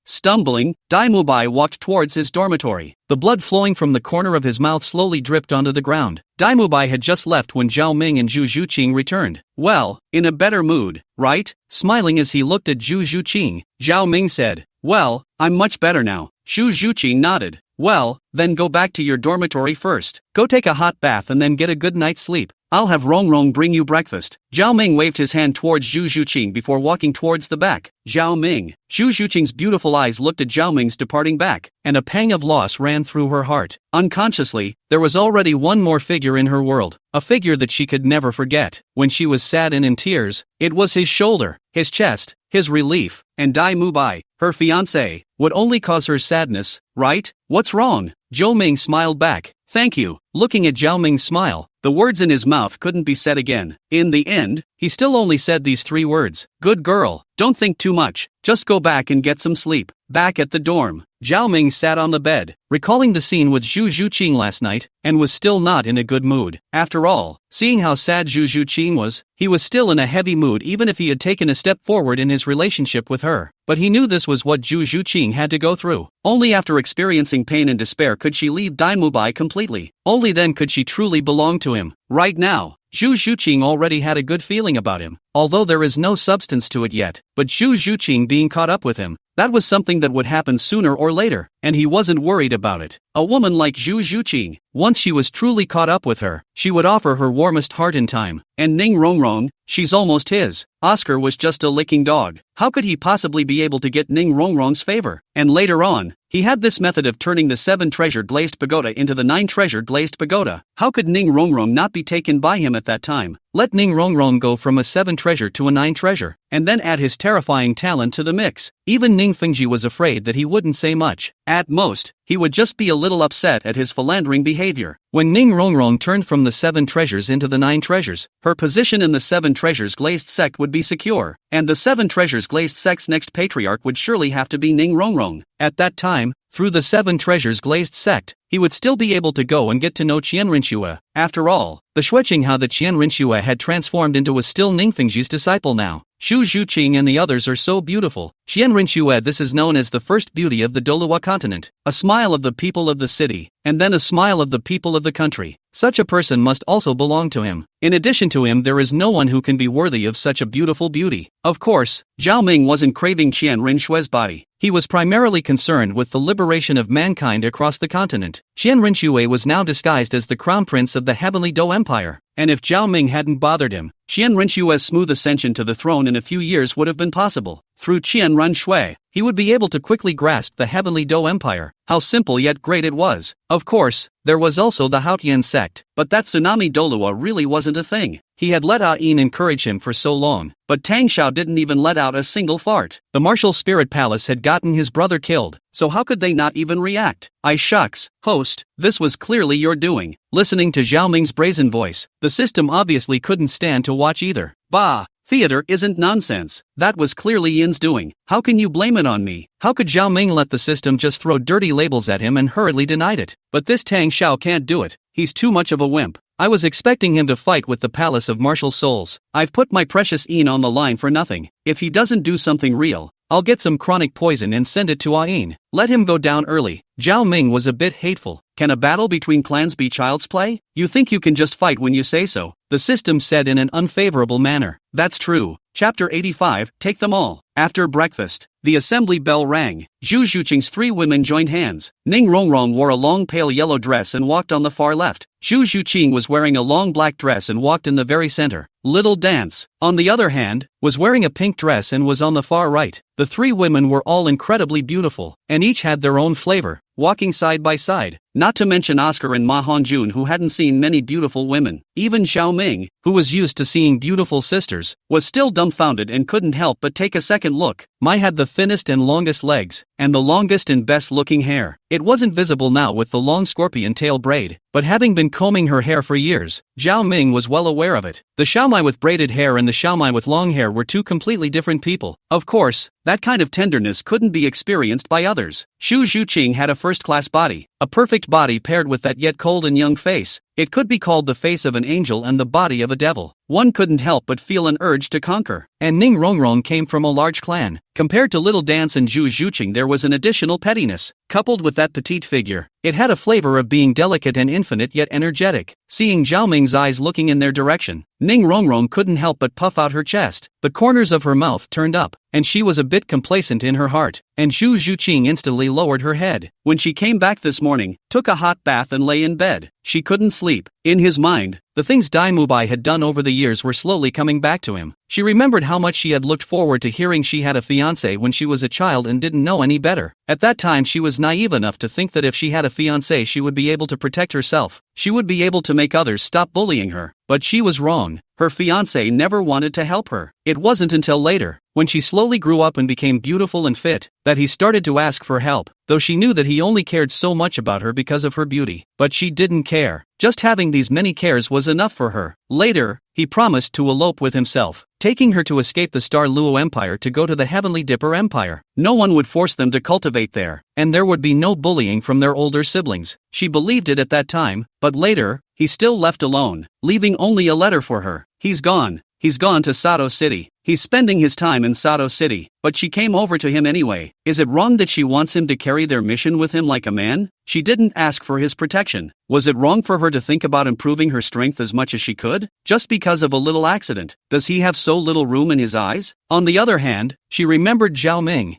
[SPEAKER 1] Stumbling, Dai Mubai walked towards his dormitory. The blood flowing from the corner of his mouth slowly dripped onto the ground. Dai Mubai had just left when Zhao Ming and Xu Zhuqing returned. Well, in a better mood, right? Smiling as he looked at Xu Zhuqing, Zhao Ming said, "Well, I'm much better now." Xu Zhuqing nodded. "Well, then go back to your dormitory first. Go take a hot bath and then get a good night's sleep. I'll have Rong Rong bring you breakfast." Zhao Ming waved his hand towards Xu Zhuqing before walking towards the back. Zhao Ming. Xu Zhuqing's beautiful eyes looked at Zhao Ming's departing back, and a pang of loss ran through her heart. Unconsciously, there was already one more figure in her world, a figure that she could never forget. When she was sad and in tears, it was his shoulder, his chest, his relief, and Dai Mubai, her fiancé, would only cause her sadness, right? What's wrong? Zhao Ming smiled back. Thank you. Looking at Zhao Ming's smile, the words in his mouth couldn't be said again. In the end, he still only said these 3 words. Good girl, don't think too much, just go back and get some sleep. Back at the dorm, Zhao Ming sat on the bed, recalling the scene with Xu Zhuqing last night, and was still not in a good mood. After all, seeing how sad Xu Zhuqing was, he was still in a heavy mood even if he had taken a step forward in his relationship with her. But he knew this was what Xu Zhuqing had to go through. Only after experiencing pain and despair could she leave Dai Mubai completely. Only then could she truly belong to him. Right now, Xu Zhuqing already had a good feeling about him, although there is no substance to it yet. But Xu Zhuqing being caught up with him, that was something that would happen sooner or later, and he wasn't worried about it. A woman like Xu Zhuqing, once she was truly caught up with her, she would offer her warmest heart in time. And Ning Rongrong, she's almost his. Oscar was just a licking dog. How could he possibly be able to get Ning Rongrong's favor? And later on, he had this method of turning the 7 treasured glazed pagoda into the 9 treasured glazed pagoda. How could Ning Rongrong not be taken by him at that time? Let Ning Rongrong go from a 7 treasure to a 9 treasure, and then add his terrifying talent to the mix. Even Ning Fengji was afraid that he wouldn't say much. At most, he would just be a little upset at his philandering behavior. When Ning Rongrong turned from the 7 treasures into the 9 treasures, her position in the 7 treasures glazed sect would be secure, and the 7 treasures glazed sect's next patriarch would surely have to be Ning Rongrong. At that time, through the 7 treasures glazed sect, he would still be able to go and get to know Qian Rinxue. After all, the Xueqing that Qian Rinxue had transformed into was still Ning Fengji's disciple now. Xu Zhuqing and the others are so beautiful. Qian Rinxue, this is known as the first beauty of the Douluo continent. A smile of the people of the city, and then a smile of the people of the country. such a person must also belong to him. In addition to him, there is no one who can be worthy of such a beautiful beauty. Of course, Zhao Ming wasn't craving Qian Rinshue's body. He was primarily concerned with the liberation of mankind across the continent. Qian Rinshue was now disguised as the crown prince of the Heavenly Dou Empire, and if Zhao Ming hadn't bothered him, Qian Rinshue's smooth ascension to the throne in a few years would have been possible. Through Qian Rinshue, he would be able to quickly grasp the Heavenly Dou Empire. How simple yet great it was. Of course, there was also the Haotian sect, but that tsunami Douluo really wasn't a thing. He had let Ain encourage him for so long, but Tang Xiao didn't even let out a single fart. The martial spirit palace had gotten his brother killed, so how could they not even react? Shucks, host, this was clearly your doing. Listening to Zhao Ming's brazen voice, the system obviously couldn't stand to watch either. Bah! Theater isn't nonsense. That was clearly Yin's doing. How can you blame it on me? How could Zhao Ming let the system just throw dirty labels at him and hurriedly denied it? But this Tang Xiao can't do it. He's too much of a wimp. I was expecting him to fight with the Palace of Martial Souls. I've put my precious Yin on the line for nothing. If he doesn't do something real, I'll get some chronic poison and send it to Ain. Let him go down early. Zhao Ming was a bit hateful. Can a battle between clans be child's play? You think you can just fight when you say so? The system said in an unfavorable manner. That's true. Chapter 85, Take them all. After breakfast, the assembly bell rang. Zhu Zhuqing's 3 women joined hands. Ning Rongrong wore a long pale yellow dress and walked on the far left. Zhu Zhuqing was wearing a long black dress and walked in the very center. Little Dance, on the other hand, was wearing a pink dress and was on the far right. The 3 women were all incredibly beautiful, and each had their own flavor, walking side by side. Not to mention Oscar and Ma Hongjun, who hadn't seen many beautiful women. Even Xiao Ming, who was used to seeing beautiful sisters, was still dumbfounded and couldn't help but take a second look. Mai had the thinnest and longest legs, and the longest and best looking hair. It wasn't visible now with the long scorpion tail braid, but having been combing her hair for years, Zhao Ming was well aware of it. The Xiaomai with braided hair and the Xiaomai with long hair were 2 completely different people. Of course, that kind of tenderness couldn't be experienced by others. Zhu Zhuqing had a first-class body, a perfect body paired with that yet cold and young face. It could be called the face of an angel and the body of a devil. One couldn't help but feel an urge to conquer. And Ning Rongrong came from a large clan. Compared to Little Dance and Zhu Zhuqing, there was an additional pettiness, coupled with that petite figure. It had a flavor of being delicate and infinite yet energetic. Seeing Zhao Ming's eyes looking in their direction, Ning Rongrong couldn't help but puff out her chest. The corners of her mouth turned up, and she was a bit complacent in her heart, and Zhu Zhuqing instantly lowered her head. When she came back this morning, took a hot bath and lay in bed. She couldn't sleep. In his mind, the things Dai Mubai had done over the years were slowly coming back to him. She remembered how much she had looked forward to hearing she had a fiancé when she was a child and didn't know any better. At that time she was naive enough to think that if she had a fiancé she would be able to protect herself. She would be able to make others stop bullying her. But she was wrong. Her fiancé never wanted to help her. It wasn't until later, when she slowly grew up and became beautiful and fit, that he started to ask for help, though she knew that he only cared so much about her because of her beauty. But she didn't care. Just having these many cares was enough for her. Later, he promised to elope with himself, taking her to escape the Star Luo Empire to go to the Heavenly Dipper Empire. No one would force them to cultivate there, and there would be no bullying from their older siblings. She believed it at that time, but later, he still left alone, leaving only a letter for her. He's gone. He's gone to Sato City. He's spending his time in Sato City, but she came over to him anyway. Is it wrong that she wants him to carry their mission with him like a man? She didn't ask for his protection. Was it wrong for her to think about improving her strength as much as she could? Just because of a little accident, does he have so little room in his eyes? On the other hand, she remembered Zhao Ming,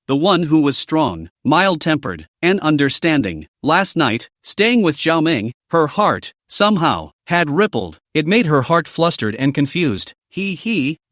[SPEAKER 1] the one who was strong, mild-tempered, and understanding. Last night, staying with Zhao Ming, her heart, somehow, had rippled. It made her heart flustered and confused.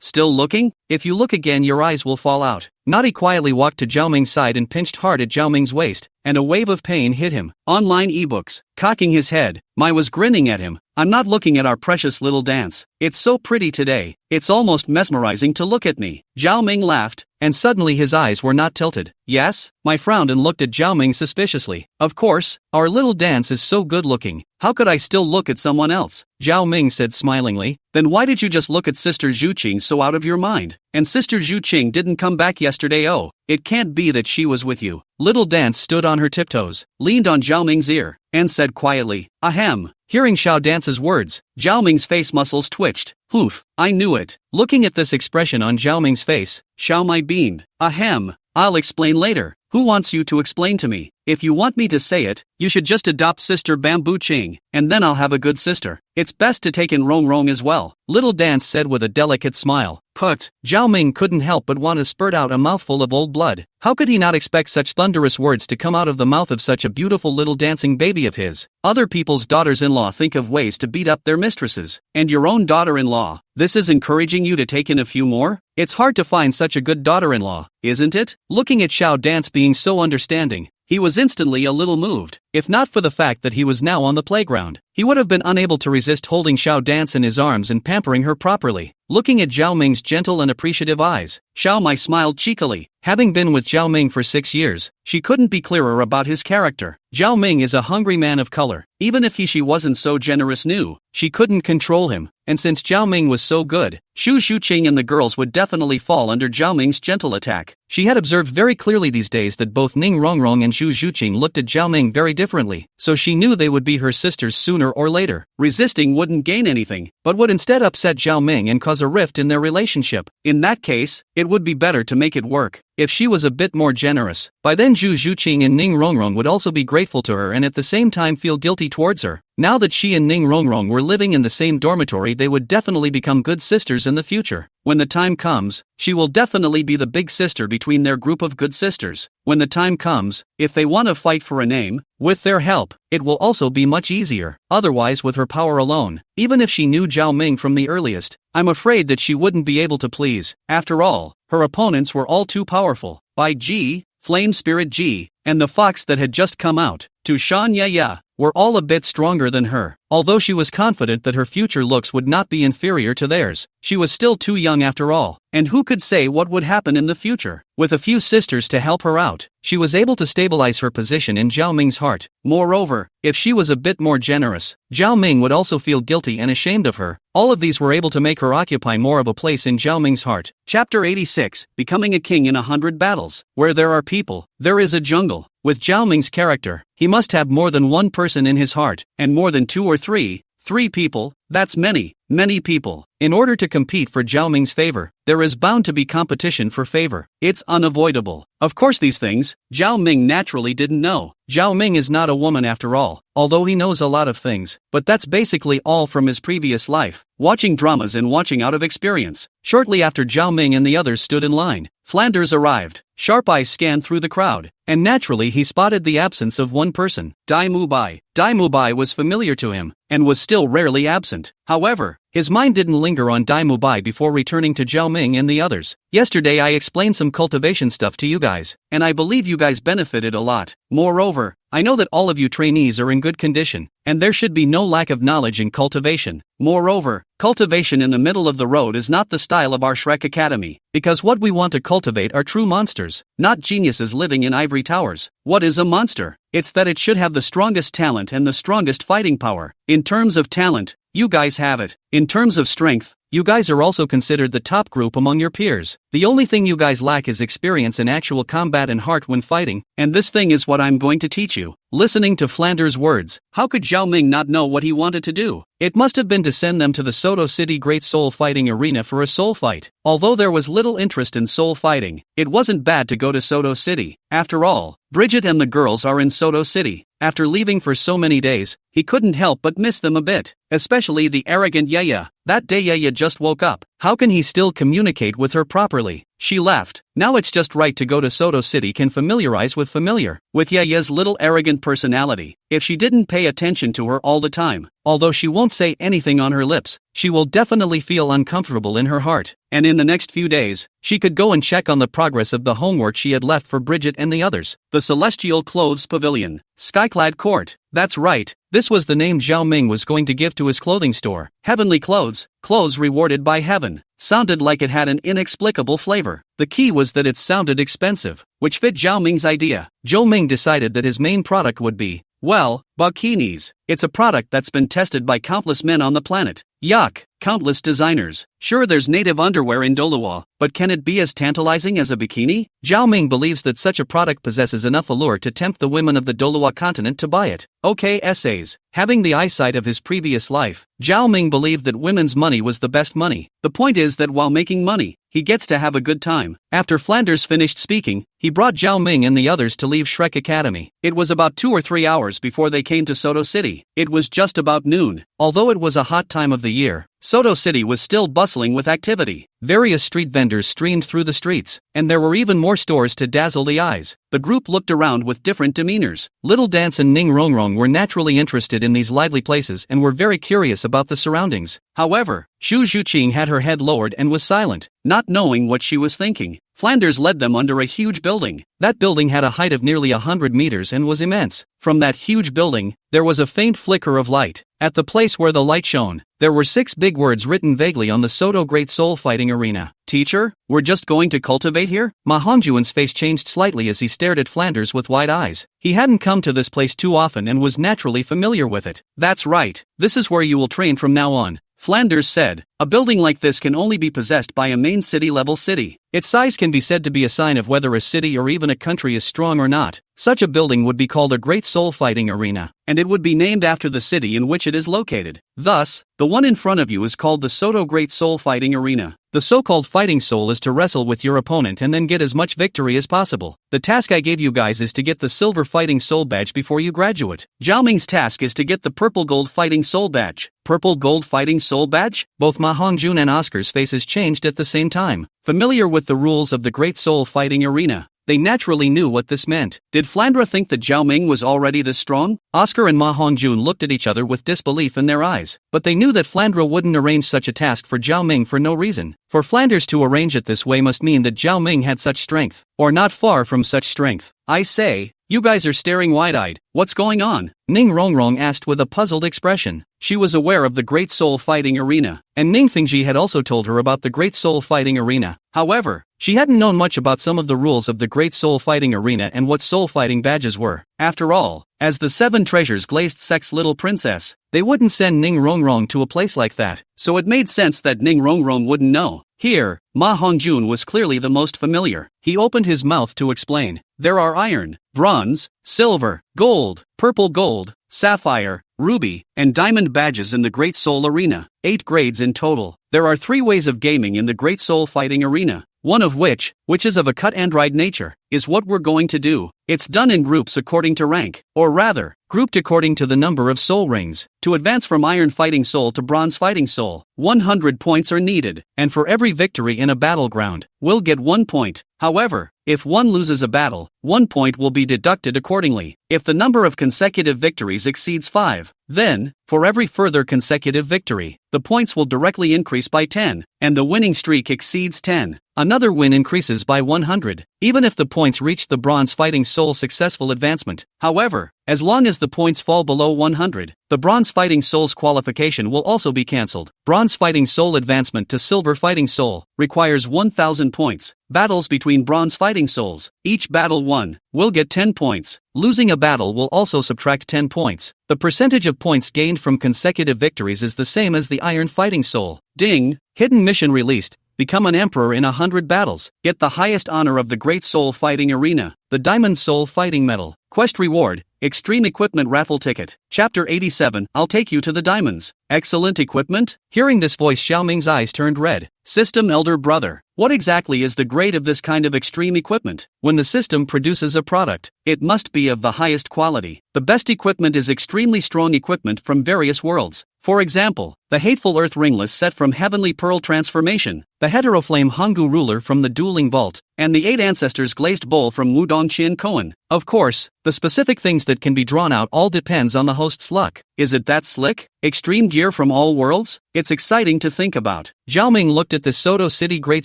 [SPEAKER 1] Still looking? If you look again your eyes will fall out. Nadi quietly walked to Zhao Ming's side and pinched hard at Zhao Ming's waist, and a wave of pain hit him. Online ebooks. Cocking his head, Mai was grinning at him. I'm not looking at our precious Little Dance. It's so pretty today. It's almost mesmerizing to look at me. Zhao Ming laughed, and suddenly his eyes were not tilted. Yes? Mai frowned and looked at Zhao Ming suspiciously. Of course, our Little Dance is so good looking. How could I still look at someone else? Zhao Ming said smilingly. Then why did you just look at Sister Zhuqing so out of your mind? And Sister Zhuqing didn't come back yesterday. Oh, it can't be that she was with you. Little Dance stood on her tiptoes, leaned on Zhao Ming's ear, and said quietly, ahem. Hearing Xiao Dance's words, Zhao Ming's face muscles twitched. Oof, I knew it. Looking at this expression on Zhao Ming's face, Xiao Mai beamed. Ahem. I'll explain later. Who wants you to explain to me? If you want me to say it, you should just adopt Sister Bamboo Ching, and then I'll have a good sister. It's best to take in Rong Rong as well, Little Dance said with a delicate smile. Put. Zhao Ming couldn't help but want to spurt out a mouthful of old blood. How could he not expect such thunderous words to come out of the mouth of such a beautiful little dancing baby of his? Other people's daughters-in-law think of ways to beat up their mistresses, and your own daughter-in-law, this is encouraging you to take in a few more? It's hard to find such a good daughter-in-law, isn't it? Looking at Xiao Dance being so understanding, he was instantly a little moved. If not for the fact that he was now on the playground, he would have been unable to resist holding Xiao Dance in his arms and pampering her properly. Looking at Zhao Ming's gentle and appreciative eyes, Xiao Mai smiled cheekily. Having been with Zhao Ming for 6 years, she couldn't be clearer about his character. Zhao Ming is a hungry man of color. Even if she wasn't so generous she couldn't control him. And since Zhao Ming was so good, Xu Xuqing and the girls would definitely fall under Zhao Ming's gentle attack. She had observed very clearly these days that both Ning Rongrong and Xu Xuqing looked at Zhao Ming very differently, so she knew they would be her sisters sooner or later. Resisting wouldn't gain anything, but would instead upset Zhao Ming and cause a rift in their relationship. In that case, it would be better to make it work. If she was a bit more generous, by then Xu Xuqing and Ning Rongrong would also be grateful to her and at the same time feel guilty towards her. Now that she and Ning Rongrong were living in the same dormitory, they would definitely become good sisters in the future. When the time comes, she will definitely be the big sister between their group of good sisters. When the time comes, if they want to fight for a name, with their help, it will also be much easier. Otherwise, with her power alone, even if she knew Zhao Ming from the earliest, I'm afraid that she wouldn't be able to please. After all, her opponents were all too powerful. Bai Ji, Flame Spirit Ji, and the fox that had just come out, to Shan Ya, were all a bit stronger than her. Although she was confident that her future looks would not be inferior to theirs, she was still too young after all, and who could say what would happen in the future? With a few sisters to help her out, she was able to stabilize her position in Zhao Ming's heart. Moreover, if she was a bit more generous, Zhao Ming would also feel guilty and ashamed of her. All of these were able to make her occupy more of a place in Zhao Ming's heart. Chapter 86, Becoming a King in 100 Battles. Where there are people, there is a jungle. With Zhao Ming's character, he must have more than one person in his heart, and more than 2 or 3 people, that's many people. In order to compete for Zhao Ming's favor, there is bound to be competition for favor. It's unavoidable. Of course, these things, Zhao Ming naturally didn't know. Zhao Ming is not a woman after all, although he knows a lot of things, but that's basically all from his previous life, watching dramas and watching out of experience. Shortly after Zhao Ming and the others stood in line, Flanders arrived. Sharp eyes scanned through the crowd, and naturally he spotted the absence of one person, Dai Mubai. Dai Mubai was familiar to him, and was still rarely absent. However, his mind didn't linger on Dai Mubai before returning to Zhao Ming and the others. Yesterday I explained some cultivation stuff to you guys, and I believe you guys benefited a lot. Moreover, I know that all of you trainees are in good condition, and there should be no lack of knowledge in cultivation. Moreover, cultivation in the middle of the road is not the style of our Shrek Academy, because what we want to cultivate are true monsters, not geniuses living in ivory towers. What is a monster? It's that it should have the strongest talent and the strongest fighting power. In terms of talent, you guys have it. In terms of strength, you guys are also considered the top group among your peers. The only thing you guys lack is experience in actual combat and heart when fighting, and this thing is what I'm going to teach you. Listening to Flanders' words, how could Zhao Ming not know what he wanted to do? It must have been to send them to the Soto City Great Soul Fighting Arena for a soul fight. Although there was little interest in soul fighting, it wasn't bad to go to Soto City. After all, Bridget and the girls are in Soto City. After leaving for so many days, he couldn't help but miss them a bit, especially the arrogant Yaya. That day Yaya just woke up. How can he still communicate with her properly? She left. Now it's just right to go to Soto City can familiarize with familiar. With Yaya's little arrogant personality, if she didn't pay attention to her all the time, although she won't say anything on her lips, she will definitely feel uncomfortable in her heart. And in the next few days, she could go and check on the progress of the homework she had left for Bridget and the others. The Celestial Clothes Pavilion, Skyclad Court. That's right, this was the name Zhao Ming was going to give to his clothing store. Heavenly clothes, clothes rewarded by heaven. Sounded like it had an inexplicable flavor. The key was that it sounded expensive, which fit Zhao Ming's idea. Zhao Ming decided that his main product would be, well, bikinis. It's a product that's been tested by countless men on the planet. Yuck, countless designers. Sure, there's native underwear in Douluo, but can it be as tantalizing as a bikini? Zhao Ming believes that such a product possesses enough allure to tempt the women of the Douluo continent to buy it. Okay, essays. Having the eyesight of his previous life, Zhao Ming believed that women's money was the best money. The point is that while making money, he gets to have a good time. After Flanders finished speaking, he brought Zhao Ming and the others to leave Shrek Academy. It was about 2 or 3 hours before they came to Soto City. It was just about noon. Although it was a hot time of the year, Soto City was still bustling with activity. Various street vendors streamed through the streets, and there were even more stores to dazzle the eyes. The group looked around with different demeanors. Little Dance and Ning Rongrong were naturally interested in these lively places and were very curious about the surroundings. However, Xu Zhuqing had her head lowered and was silent, not knowing what she was thinking. Flanders led them under a huge building. That building had a height of nearly 100 meters and was immense. From that huge building, there was a faint flicker of light. At the place where the light shone, there were 6 big words written vaguely on the Soto Great Soul Fighting Arena. Teacher, we're just going to cultivate here? Ma Hongjuan's face changed slightly as he stared at Flanders with wide eyes. He hadn't come to this place too often and was naturally familiar with it. That's right, this is where you will train from now on, Flanders said. A building like this can only be possessed by a main city-level city. Its size can be said to be a sign of whether a city or even a country is strong or not. Such a building would be called a Great Soul Fighting Arena, and it would be named after the city in which it is located. Thus, the one in front of you is called the Soto Great Soul Fighting Arena. The so-called fighting soul is to wrestle with your opponent and then get as much victory as possible. The task I gave you guys is to get the Silver Fighting Soul Badge before you graduate. Zhao Ming's task is to get the Purple Gold Fighting Soul Badge. Purple Gold Fighting Soul Badge? Both Ma Hongjun and Oscar's faces changed at the same time. Familiar with the rules of the Great Soul Fighting Arena, they naturally knew what this meant. Did Flandre think that Zhao Ming was already this strong? Oscar and Ma Hongjun looked at each other with disbelief in their eyes, but they knew that Flandre wouldn't arrange such a task for Zhao Ming for no reason. For Flanders to arrange it this way must mean that Zhao Ming had such strength, or not far from such strength. I say, you guys are staring wide-eyed. What's going on? Ning Rongrong asked with a puzzled expression. She was aware of the Great Soul Fighting Arena, and Ning Fingji had also told her about the Great Soul Fighting Arena. However, she hadn't known much about some of the rules of the Great Soul Fighting Arena and what soul fighting badges were. After all, as the 7 treasures glazed Sek's little princess, they wouldn't send Ning Rongrong to a place like that, so it made sense that Ning Rongrong wouldn't know. Here, Ma Hongjun was clearly the most familiar. He opened his mouth to explain. There are iron, bronze, silver, gold, purple gold, sapphire, ruby, and diamond badges in the Great Soul Arena. 8 grades in total. There are 3 ways of gaming in the Great Soul Fighting Arena. One of which is of a cut and dried nature, is what we're going to do. It's done in groups according to rank, or rather, grouped according to the number of soul rings. To advance from Iron Fighting Soul to Bronze Fighting Soul, 100 points are needed, and for every victory in a battleground, we'll get 1 point. However, if one loses a battle, 1 point will be deducted accordingly. If the number of consecutive victories exceeds 5, then, for every further consecutive victory, the points will directly increase by 10, and the winning streak exceeds 10. Another win increases by 100, even if the points reach the Bronze Fighting Soul successful advancement. However, as long as the points fall below 100, the Bronze Fighting Soul's qualification will also be cancelled. Bronze Fighting Soul advancement to Silver Fighting Soul requires 1,000 points. Battles between Bronze Fighting Souls, each battle won, will get 10 points. Losing a battle will also subtract 10 points. The percentage of points gained from consecutive victories is the same as the Iron Fighting Soul. Ding! Hidden mission released. Become an emperor in 100 battles. Get the highest honor of the Great Soul Fighting Arena, the Diamond Soul Fighting Medal. Quest reward, Extreme Equipment Raffle Ticket. Chapter 87, I'll take you to the diamonds. Excellent equipment? Hearing this voice, Xiao Ming's eyes turned red. System Elder Brother, what exactly is the grade of this kind of extreme equipment? When the system produces a product, it must be of the highest quality. The best equipment is extremely strong equipment from various worlds. For example, the Hateful Earth Ringless set from Heavenly Pearl Transformation, the Heteroflame Honggu Ruler from the Dueling Vault, and the 8 Ancestors Glazed Bowl from Wudong Qian Koan. Of course, the specific things that can be drawn out all depends on the host's luck. Is it that slick? Extreme gear from all worlds? It's exciting to think about. Zhao Ming looked at the Soto City Great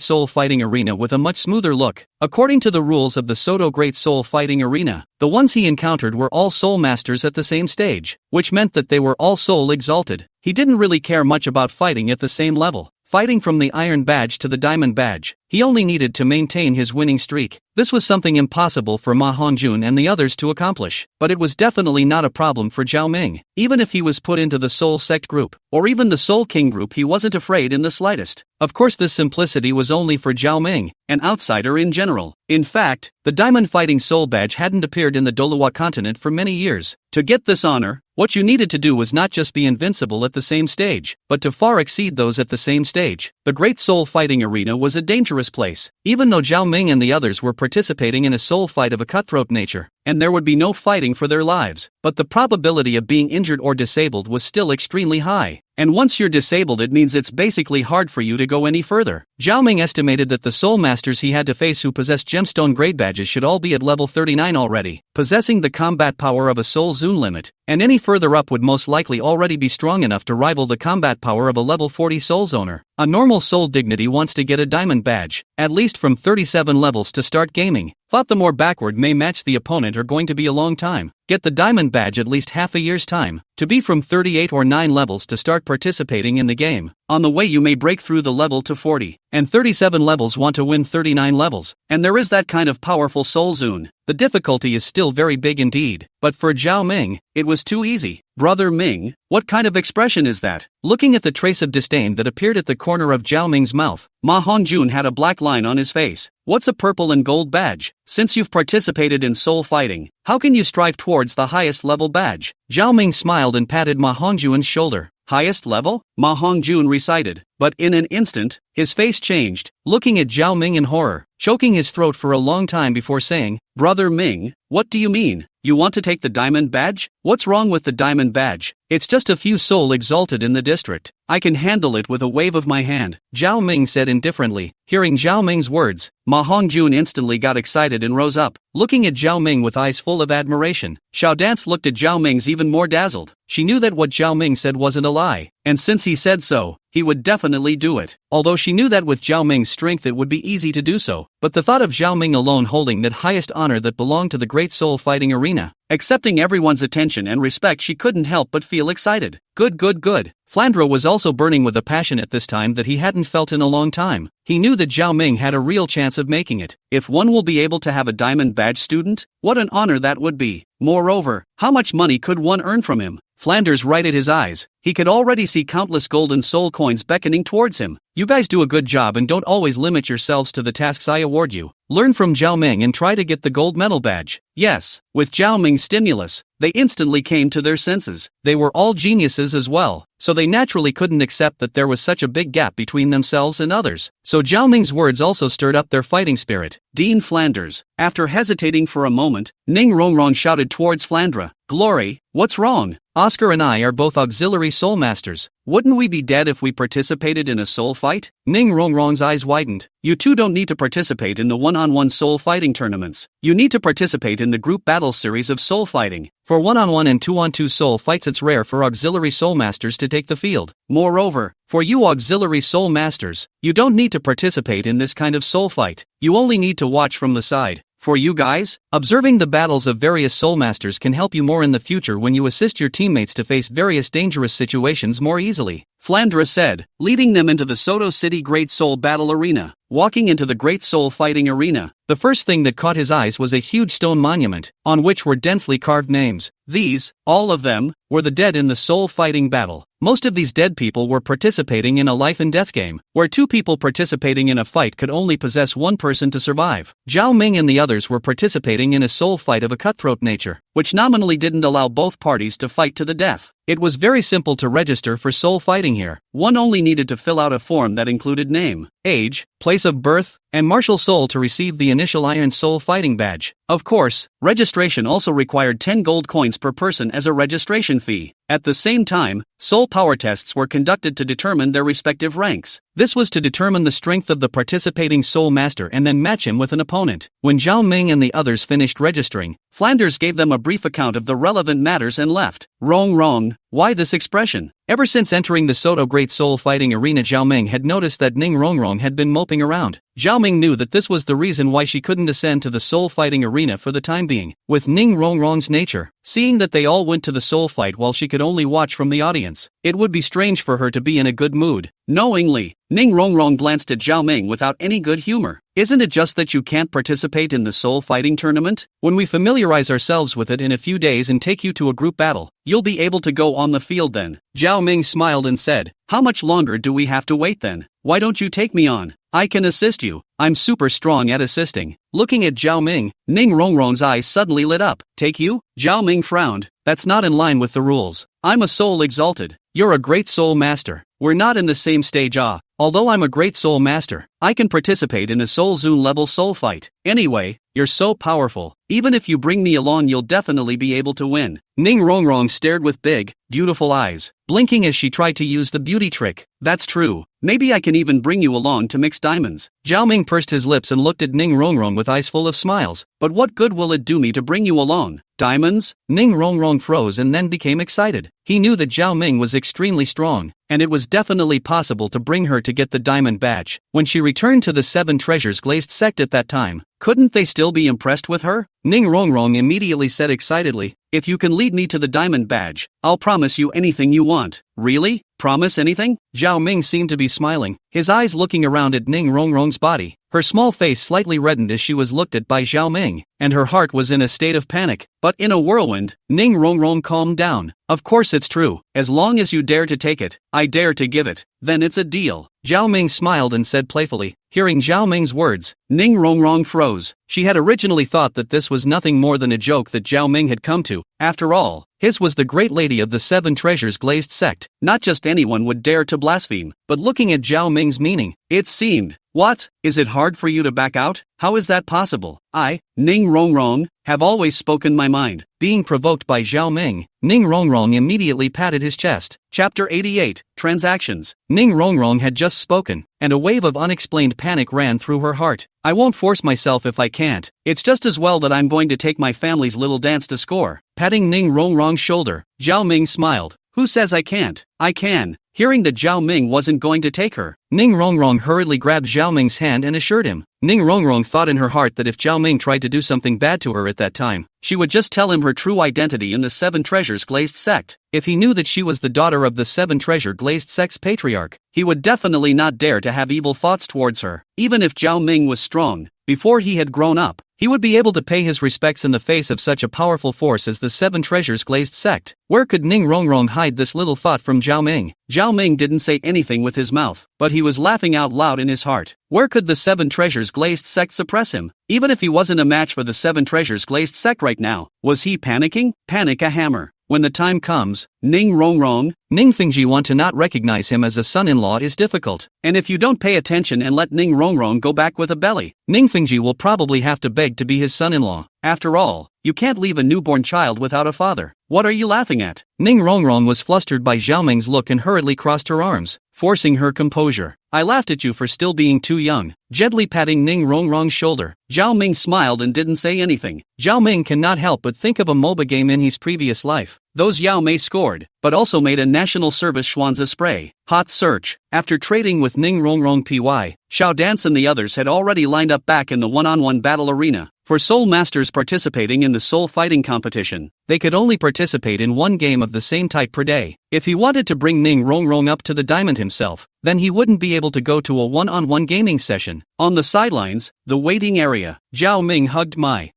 [SPEAKER 1] Soul Fighting Arena with a much smoother look. According to the rules of the Soto Great Soul Fighting Arena, the ones he encountered were all soul masters at the same stage, which meant that they were all soul exalted. He didn't really care much about fighting at the same level. Fighting from the Iron Badge to the Diamond Badge, he only needed to maintain his winning streak. This was something impossible for Ma Hongjun and the others to accomplish, but it was definitely not a problem for Zhao Ming. Even if he was put into the Soul Sect group, or even the Soul King group, he wasn't afraid in the slightest. Of course, this simplicity was only for Zhao Ming, an outsider in general. In fact, the Diamond Fighting Soul badge hadn't appeared in the Douluo continent for many years. To get this honor, what you needed to do was not just be invincible at the same stage, but to far exceed those at the same stage. The Great Soul Fighting Arena was a dangerous place, even though Zhao Ming and the others were participating in a soul fight of a cutthroat nature, and there would be no fighting for their lives, but the probability of being injured or disabled was still extremely high. And once you're disabled, it means it's basically hard for you to go any further. Zhao Ming estimated that the soul masters he had to face who possessed gemstone grade badges should all be at level 39 already, possessing the combat power of a soul zone limit, and any further up would most likely already be strong enough to rival the combat power of a level 40 soul zoner. A normal soul dignity wants to get a diamond badge, at least from 37 levels to start gaming. Thought the more backward may match the opponent are going to be a long time. Get the diamond badge at least half a year's time, to be from 38 or 9 levels to start participating in the game. On the way you may break through the level to 40, and 37 levels want to win 39 levels, and there is that kind of powerful soul zone. The difficulty is still very big indeed, but for Zhao Ming, it was too easy. Brother Ming, what kind of expression is that? Looking at the trace of disdain that appeared at the corner of Zhao Ming's mouth, Ma Hongjun had a black line on his face. What's a purple and gold badge? Since you've participated in soul fighting, how can you strive towards the highest level badge? Zhao Ming smiled and patted Ma Hongjun's shoulder. Highest level? Ma Hongjun recited, but in an instant, his face changed, looking at Zhao Ming in horror, choking his throat for a long time before saying, Brother Ming, what do you mean? You want to take the diamond badge? What's wrong with the diamond badge? It's just a few soul exalted in the district. I can handle it with a wave of my hand, Zhao Ming said indifferently. Hearing Zhao Ming's words, Ma Hongjun instantly got excited and rose up, looking at Zhao Ming with eyes full of admiration. Xiao Dance looked at Zhao Ming's even more dazzled. She knew that what Zhao Ming said wasn't a lie, and since he said so, he would definitely do it. Although she knew that with Zhao Ming's strength it would be easy to do so, but the thought of Zhao Ming alone holding that highest honor that belonged to the Great Soul Fighting Arena, accepting everyone's attention and respect, she couldn't help but feel excited. Good. Flandre was also burning with a passion at this time that he hadn't felt in a long time. He knew that Zhao Ming had a real chance of making it. If one will be able to have a diamond badge student, what an honor that would be. Moreover, how much money could one earn from him? Flanders righted his eyes. He could already see countless golden soul coins beckoning towards him. You guys do a good job and don't always limit yourselves to the tasks I award you. Learn from Zhao Ming and try to get the gold medal badge. Yes, with Zhao Ming's stimulus, they instantly came to their senses. They were all geniuses as well, so they naturally couldn't accept that there was such a big gap between themselves and others. So Zhao Ming's words also stirred up their fighting spirit. Dean Flanders. After hesitating for a moment, Ning Rongrong shouted towards Flandre, Glory, what's wrong? Oscar and I are both auxiliary soul masters. Wouldn't we be dead if we participated in a soul fight? Ning Rongrong's eyes widened. You two don't need to participate in the one-on-one soul fighting tournaments. You need to participate in the group battle series of soul fighting. For one-on-one and two-on-two soul fights it's rare for auxiliary soul masters to take the field. Moreover, for you auxiliary soul masters, you don't need to participate in this kind of soul fight. You only need to watch from the side. For you guys, observing the battles of various soul masters can help you more in the future when you assist your teammates to face various dangerous situations more easily, Flandre said, leading them into the Soto City Great Soul Battle Arena. Walking into the Great Soul Fighting Arena, the first thing that caught his eyes was a huge stone monument, on which were densely carved names. These, all of them, were the dead in the soul fighting battle. Most of these dead people were participating in a life and death game, where two people participating in a fight could only possess one person to survive. Zhao Ming and the others were participating in a soul fight of a cutthroat nature, which nominally didn't allow both parties to fight to the death. It was very simple to register for soul fighting here. One only needed to fill out a form that included name, age, place of birth, and martial soul to receive the initial Iron Soul Fighting Badge. Of course, registration also required 10 gold coins per person as a registration fee. At the same time, soul power tests were conducted to determine their respective ranks. This was to determine the strength of the participating soul master and then match him with an opponent. When Zhao Ming and the others finished registering, Flanders gave them a brief account of the relevant matters and left. Wrong. Why this expression? Ever since entering the Soto Great Soul Fighting Arena, Zhao Ming had noticed that Ning Rongrong had been moping around. Zhao Ming knew that this was the reason why she couldn't ascend to the soul fighting arena for the time being. With Ning Rongrong's nature, seeing that they all went to the soul fight while she could only watch from the audience. It would be strange for her to be in a good mood. Knowingly, Ning Rongrong glanced at Zhao Ming without any good humor. Isn't it just that you can't participate in the soul fighting tournament? When we familiarize ourselves with it in a few days and take you to a group battle, you'll be able to go on the field then. Zhao Ming smiled and said, how much longer do we have to wait then? Why don't you take me on? I can assist you. I'm super strong at assisting. Looking at Zhao Ming, Ning Rongrong's eyes suddenly lit up. Take you? Zhao Ming frowned. That's not in line with the rules. I'm a soul exalted. You're a great soul master. We're not in the same stage. Although I'm a great soul master, I can participate in a soul zone level soul fight. Anyway, you're so powerful. Even if you bring me along, you'll definitely be able to win. Ning Rongrong stared with big, beautiful eyes, blinking as she tried to use the beauty trick. That's true. Maybe I can even bring you along to mix diamonds. Zhao Ming pursed his lips and looked at Ning Rongrong with eyes full of smiles. But what good will it do me to bring you along? Diamonds? Ning Rongrong froze and then became excited. He knew that Zhao Ming was extremely strong, and it was definitely possible to bring her to get the diamond badge. When she returned to the Seven Treasures Glazed sect at that time, couldn't they still be impressed with her? Ning Rongrong immediately said excitedly, if you can lead me to the diamond badge, I'll promise you anything you want. Really? Promise anything? Zhao Ming seemed to be smiling, his eyes looking around at Ning Rongrong's body. Her small face slightly reddened as she was looked at by Zhao Ming, and her heart was in a state of panic. But in a whirlwind, Ning Rongrong calmed down. Of course it's true. As long as you dare to take it, I dare to give it. Then it's a deal. Zhao Ming smiled and said playfully. Hearing Zhao Ming's words, Ning Rongrong froze. She had originally thought that this was nothing more than a joke that Zhao Ming had come to. After all, his was the great lady of the Seven Treasures Glazed sect. Not just anyone would dare to blaspheme. But looking at Zhao Ming's meaning, it seemed, what? Is it hard for you to back out? How is that possible? I, Ning Rongrong, have always spoken my mind. Being provoked by Zhao Ming, Ning Rongrong immediately patted his chest. Chapter 88, Transactions. Ning Rongrong had just spoken, and a wave of unexplained panic ran through her heart. I won't force myself if I can't. It's just as well that I'm going to take my family's little dance to score. Patting Ning Rongrong's shoulder, Zhao Ming smiled. Who says I can't? I can. Hearing that Zhao Ming wasn't going to take her, Ning Rongrong hurriedly grabbed Zhao Ming's hand and assured him. Ning Rongrong thought in her heart that if Zhao Ming tried to do something bad to her at that time, she would just tell him her true identity in the Seven Treasures Glazed sect. If he knew that she was the daughter of the Seven Treasure Glazed sect's patriarch, he would definitely not dare to have evil thoughts towards her. Even if Zhao Ming was strong, before he had grown up, he would be able to pay his respects in the face of such a powerful force as the Seven Treasures Glazed sect. Where could Ning Rongrong hide this little thought from Zhao Ming? Zhao Ming didn't say anything with his mouth, but he was laughing out loud in his heart. Where could the Seven Treasures Glazed sect suppress him? Even if he wasn't a match for the Seven Treasures Glazed sect right now, was he panicking? Panic a hammer. When the time comes, Ning Rongrong, Ning Fingji want to not recognize him as a son-in-law is difficult. And if you don't pay attention and let Ning Rongrong go back with a belly, Ning Fingji will probably have to beg to be his son-in-law. After all, you can't leave a newborn child without a father. What are you laughing at? Ning Rongrong was flustered by Zhao Ming's look and hurriedly crossed her arms, forcing her composure. I laughed at you for still being too young. Gently patting Ning Rongrong's shoulder, Zhao Ming smiled and didn't say anything. Zhao Ming cannot help but think of a MOBA game in his previous life. Those Yao Mei scored, but also made a national service Schwanza spray. Hot search. After trading with Ning Rongrong Py, Xiao Dance and the others had already lined up back in the one-on-one battle arena. For soul masters participating in the soul fighting competition, they could only participate in one game of the same type per day. If he wanted to bring Ning Rongrong up to the diamond himself, then he wouldn't be able to go to a one-on-one gaming session. On the sidelines, the waiting area, Zhao Ming hugged my,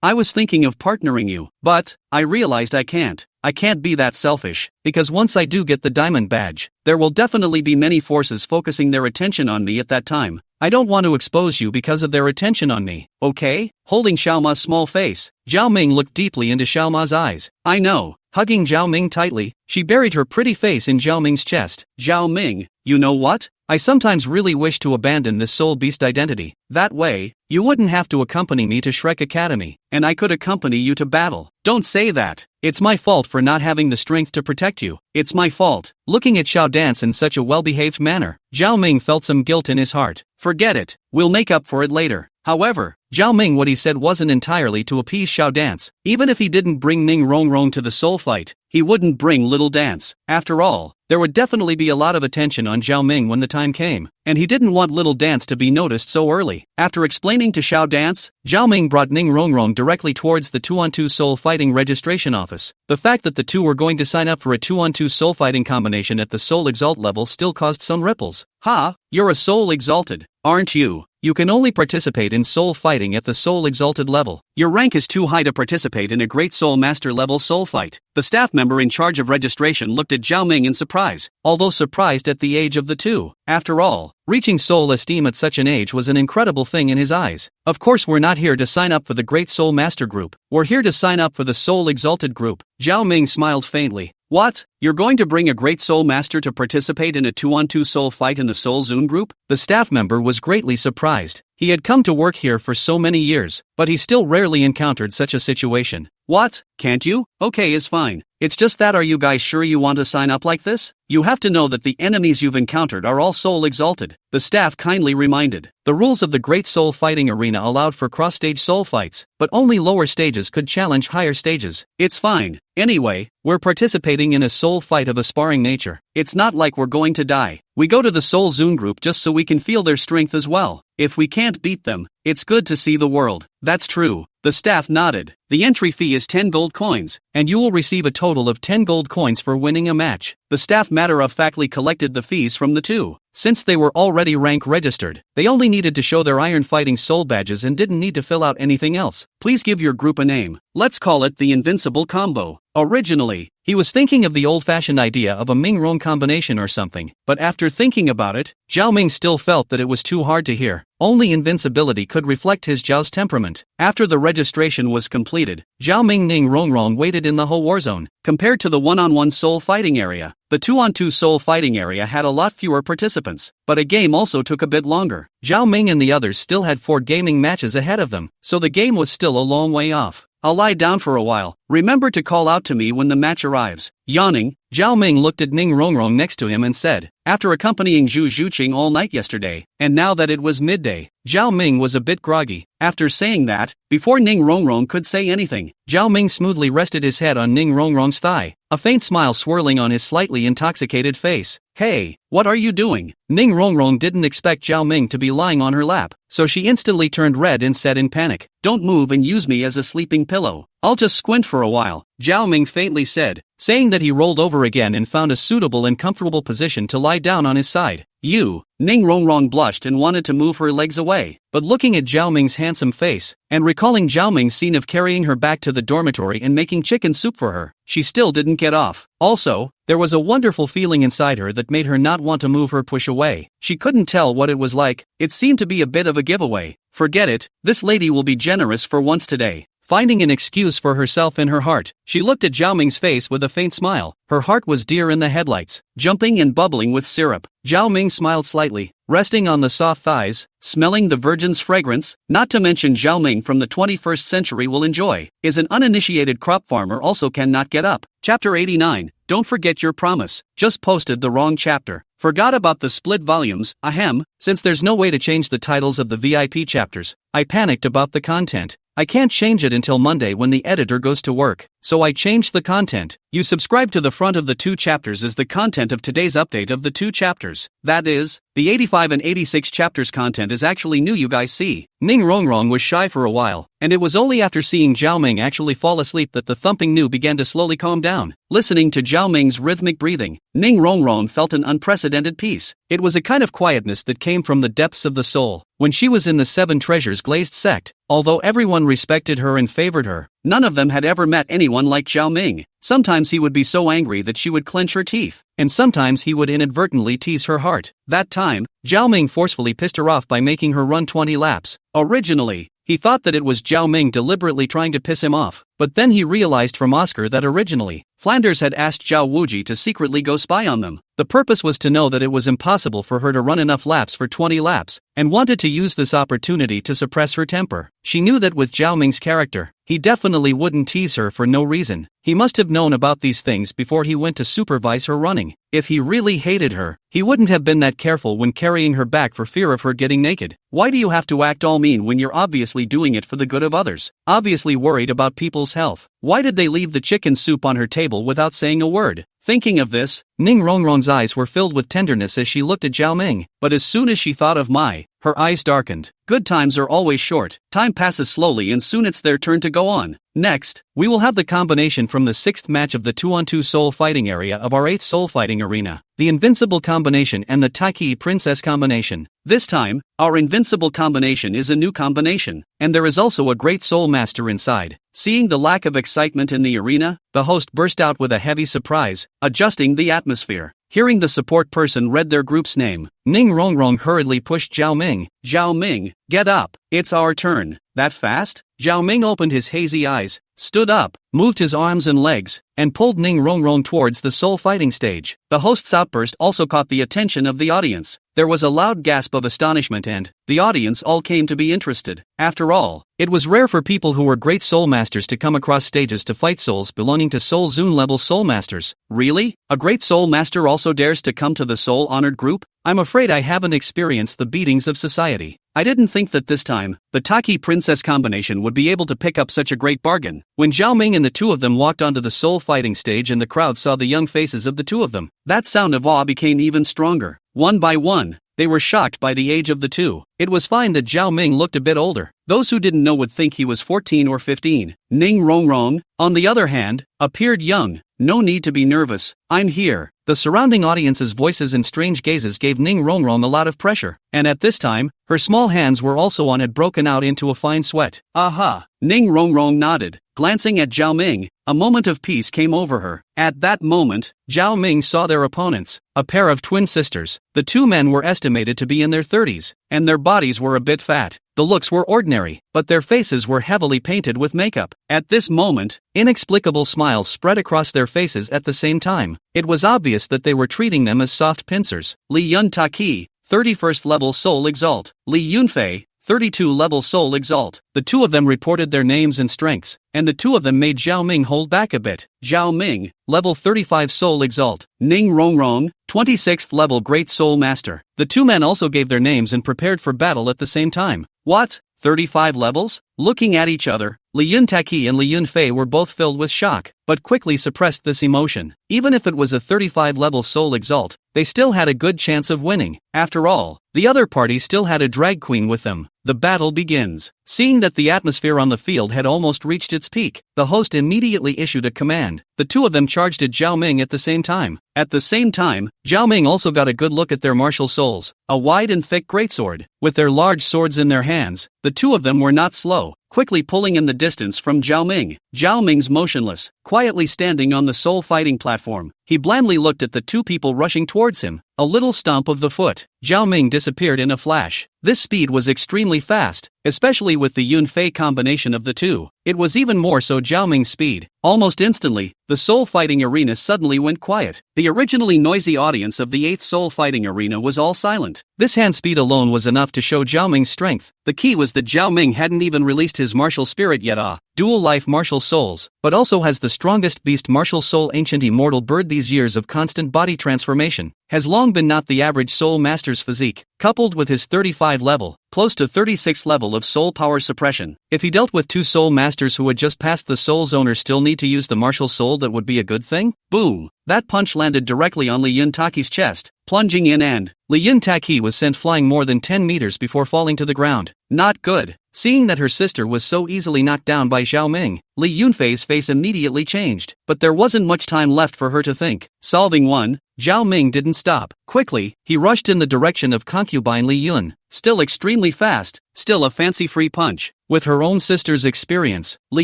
[SPEAKER 1] I was thinking of partnering you, but I realized I can't. I can't be that selfish, because once I do get the diamond badge, there will definitely be many forces focusing their attention on me at that time. I don't want to expose you because of their attention on me, okay? Holding Xiao Ma's small face, Zhao Ming looked deeply into Xiao Ma's eyes. I know. Hugging Zhao Ming tightly, she buried her pretty face in Zhao Ming's chest. Zhao Ming, you know what? I sometimes really wish to abandon this soul beast identity. That way, you wouldn't have to accompany me to Shrek Academy, and I could accompany you to battle. Don't say that. It's my fault for not having the strength to protect you. It's my fault. Looking at Xiao Dance in such a well-behaved manner, Zhao Ming felt some guilt in his heart. Forget it. We'll make up for it later. However, Zhao Ming what he said wasn't entirely to appease Xiao Dance. Even if he didn't bring Ning Rongrong to the soul fight, he wouldn't bring Little Dance. After all, there would definitely be a lot of attention on Zhao Ming when the time came, and he didn't want Little Dance to be noticed so early. After explaining to Xiao Dance, Zhao Ming brought Ning Rongrong directly towards the 2-on-2 soul fighting registration office. The fact that the two were going to sign up for a 2-on-2 soul fighting combination at the Soul Exalt level still caused some ripples. Ha! You're a Soul Exalted, aren't you? You can only participate in soul fighting at the Soul Exalted level. Your rank is too high to participate in a Great Soul Master level soul fight. The staff member in charge of registration looked at Zhao Ming in surprise, although surprised at the age of the two. After all, reaching soul esteem at such an age was an incredible thing in his eyes. Of course we're not here to sign up for the Great Soul Master group, we're here to sign up for the Soul Exalted group. Zhao Ming smiled faintly. What? You're going to bring a Great Soul Master to participate in a 2-on-2 soul fight in the Soul Zone group? The staff member was greatly surprised. He had come to work here for so many years, but he still rarely encountered such a situation. What? Can't you? Okay, is fine. It's just that, are you guys sure you want to sign up like this? You have to know that the enemies you've encountered are all Soul Exalted, the staff kindly reminded. The rules of the Great Soul Fighting Arena allowed for cross-stage soul fights, but only lower stages could challenge higher stages. It's fine. Anyway, we're participating in a soul fight of a sparring nature. It's not like we're going to die. We go to the Soul Zone group just so we can feel their strength as well. If we can't beat them, it's good to see the world. That's true. The staff nodded. The entry fee is 10 gold coins, and you will receive a total of 10 gold coins for winning a match. The staff matter-of-factly collected the fees from the two. Since they were already rank registered, they only needed to show their Iron Fighting Soul badges and didn't need to fill out anything else. Please give your group a name. Let's call it the Invincible Combo. Originally, he was thinking of the old-fashioned idea of a Ming-Rong combination or something, but after thinking about it, Zhao Ming still felt that it was too hard to hear. Only invincibility could reflect his Zhao's temperament. After the registration was completed, Zhao Ming Ning Rongrong waited in the whole war zone. Compared to the 1-on-1 soul fighting area, the 2-on-2 soul fighting area had a lot fewer participants, but a game also took a bit longer. Zhao Ming and the others still had 4 gaming matches ahead of them, so the game was still a long way off. I'll lie down for a while. Remember to call out to me when the match arrives. Yawning, Zhao Ming looked at Ning Rongrong next to him and said, after accompanying Zhu Zhuqing all night yesterday, and now that it was midday, Zhao Ming was a bit groggy. After saying that, before Ning Rongrong could say anything, Zhao Ming smoothly rested his head on Ning Rongrong's thigh, a faint smile swirling on his slightly intoxicated face. Hey, what are you doing? Ning Rongrong didn't expect Zhao Ming to be lying on her lap, so she instantly turned red and said in panic, don't move and use me as a sleeping pillow. I'll just squint for a while, Zhao Ming faintly said, saying that he rolled over again and found a suitable and comfortable position to lie down on his side. You, Ning Rongrong blushed and wanted to move her legs away, but looking at Zhao Ming's handsome face, and recalling Zhao Ming's scene of carrying her back to the dormitory and making chicken soup for her, she still didn't get off. Also, there was a wonderful feeling inside her that made her not want to move her push away. She couldn't tell what it was like, it seemed to be a bit of a giveaway. Forget it, this lady will be generous for once today. Finding an excuse for herself in her heart, she looked at Zhao Ming's face with a faint smile. Her heart was deer in the headlights, jumping and bubbling with syrup. Zhao Ming smiled slightly, resting on the soft thighs, smelling the virgin's fragrance. Not to mention Zhao Ming from the 21st century will enjoy, is an uninitiated crop farmer also cannot get up. Chapter 89, don't forget your promise. Just posted the wrong chapter. Forgot about the split volumes, ahem, since there's no way to change the titles of the VIP chapters. I panicked about the content. I can't change it until Monday when the editor goes to work, so I changed the content. You subscribe to the front of the 2 chapters as the content of today's update of the 2 chapters. That is, the 85 and 86 chapters content is actually new, you guys see. Ning Rongrong was shy for a while, and it was only after seeing Zhao Ming actually fall asleep that the thumping new began to slowly calm down. Listening to Zhao Ming's rhythmic breathing, Ning Rongrong felt an unprecedented peace. It was a kind of quietness that came from the depths of the soul. When she was in the 7 Treasures Glazed sect, although everyone respected her and favored her, none of them had ever met anyone like Zhao Ming. Sometimes he would be so angry that she would clench her teeth, and sometimes he would inadvertently tease her heart. That time, Zhao Ming forcefully pissed her off by making her run 20 laps. Originally, he thought that it was Zhao Ming deliberately trying to piss him off, but then he realized from Oscar that originally, Flanders had asked Zhao Wuji to secretly go spy on them. The purpose was to know that it was impossible for her to run enough laps for 20 laps, and wanted to use this opportunity to suppress her temper. She knew that with Zhao Ming's character, he definitely wouldn't tease her for no reason. He must have known about these things before he went to supervise her running. If he really hated her, he wouldn't have been that careful when carrying her back for fear of her getting naked. Why do you have to act all mean when you're obviously doing it for the good of others? Obviously worried about people's health. Why did they leave the chicken soup on her table without saying a word? Thinking of this, Ning Rongrong's eyes were filled with tenderness as she looked at Zhao Ming, but as soon as she thought of Mai, her eyes darkened. Good times are always short, time passes slowly and soon it's their turn to go on. Next, we will have the combination from the 6th match of the 2-on-2 soul fighting area of our 8th soul fighting arena, the Invincible combination and the Taiki Princess combination. This time, our Invincible combination is a new combination, and there is also a great soul master inside. Seeing the lack of excitement in the arena, the host burst out with a heavy surprise, adjusting the atmosphere. Hearing the support person read their group's name, Ning Rongrong hurriedly pushed Zhao Ming. Zhao Ming, get up, it's our turn. That fast? Zhao Ming opened his hazy eyes, stood up, moved his arms and legs, and pulled Ning Rongrong towards the soul fighting stage. The host's outburst also caught the attention of the audience. There was a loud gasp of astonishment and the audience all came to be interested. After all, it was rare for people who were great soul masters to come across stages to fight souls belonging to Soul Zune level soul masters. Really? A great soul master also dares to come to the soul honored group? I'm afraid I haven't experienced the beatings of society. I didn't think that this time, the Taki Princess combination would be able to pick up such a great bargain. When Zhao Ming and the two of them walked onto the soul fighting stage and the crowd saw the young faces of the two of them, that sound of awe became even stronger. One by one, they were shocked by the age of the two. It was fine that Zhao Ming looked a bit older. Those who didn't know would think he was 14 or 15. Ning Rongrong, on the other hand, appeared young. No need to be nervous, I'm here. The surrounding audience's voices and strange gazes gave Ning Rongrong a lot of pressure, and at this time, her small hands were also on had broken out into a fine sweat. Aha! Ning Rongrong nodded, glancing at Zhao Ming. A moment of peace came over her. At that moment, Zhao Ming saw their opponents, a pair of twin sisters. The two men were estimated to be in their 30s, and their bodies were a bit fat. The looks were ordinary, but their faces were heavily painted with makeup. At this moment, inexplicable smiles spread across their faces at the same time. It was obvious that they were treating them as soft pincers. Li Yun Taki, 31st level Soul Exalt. Li Yunfei, 32 level Soul Exalt. The two of them reported their names and strengths, and the two of them made Zhao Ming hold back a bit. Zhao Ming, level 35 Soul Exalt. Ning Rongrong, 26th level Great Soul Master. The two men also gave their names and prepared for battle at the same time. What? 35 levels? Looking at each other, Li Yun Taki and Li Yunfei were both filled with shock, but quickly suppressed this emotion. Even if it was a 35 level Soul Exalt, they still had a good chance of winning. After all, the other party still had a drag queen with them. The battle begins. Seeing that the atmosphere on the field had almost reached its peak, the host immediately issued a command. The two of them charged at Zhao Ming at the same time. At the same time, Zhao Ming also got a good look at their martial souls, a wide and thick greatsword. With their large swords in their hands, the two of them were not slow, quickly pulling in the distance from Zhao Ming. Zhao Ming's motionless, quietly standing on the soul fighting platform. He blandly looked at the two people rushing towards him. A little stomp of the foot. Zhao Ming disappeared in a flash. This speed was extremely fast, especially with the Yunfei combination of the two. It was even more so Zhao Ming's speed. Almost instantly, the soul fighting arena suddenly went quiet. The originally noisy audience of the 8th soul fighting arena was all silent. This hand speed alone was enough to show Zhao Ming's strength. The key was that Zhao Ming hadn't even released his martial spirit yet. Dual life martial souls, but also has the strongest beast martial soul ancient immortal bird. These years of constant body transformation has long been not the average soul master's physique, coupled with his 35 level, close to 36 level of soul power suppression. If he dealt with two soul masters who had just passed the soul's owner still need to use the martial soul, that would be a good thing? Boom! That punch landed directly on Li Yun Taki's chest, plunging in, and Li Yun Taki was sent flying more than 10 meters before falling to the ground. Not good. Seeing that her sister was so easily knocked down by Zhao Ming, Li Yunfei's face immediately changed, but there wasn't much time left for her to think. Solving one, Zhao Ming didn't stop. Quickly, he rushed in the direction of concubine Li Yun. Still extremely fast, still a fancy-free punch. With her own sister's experience, Li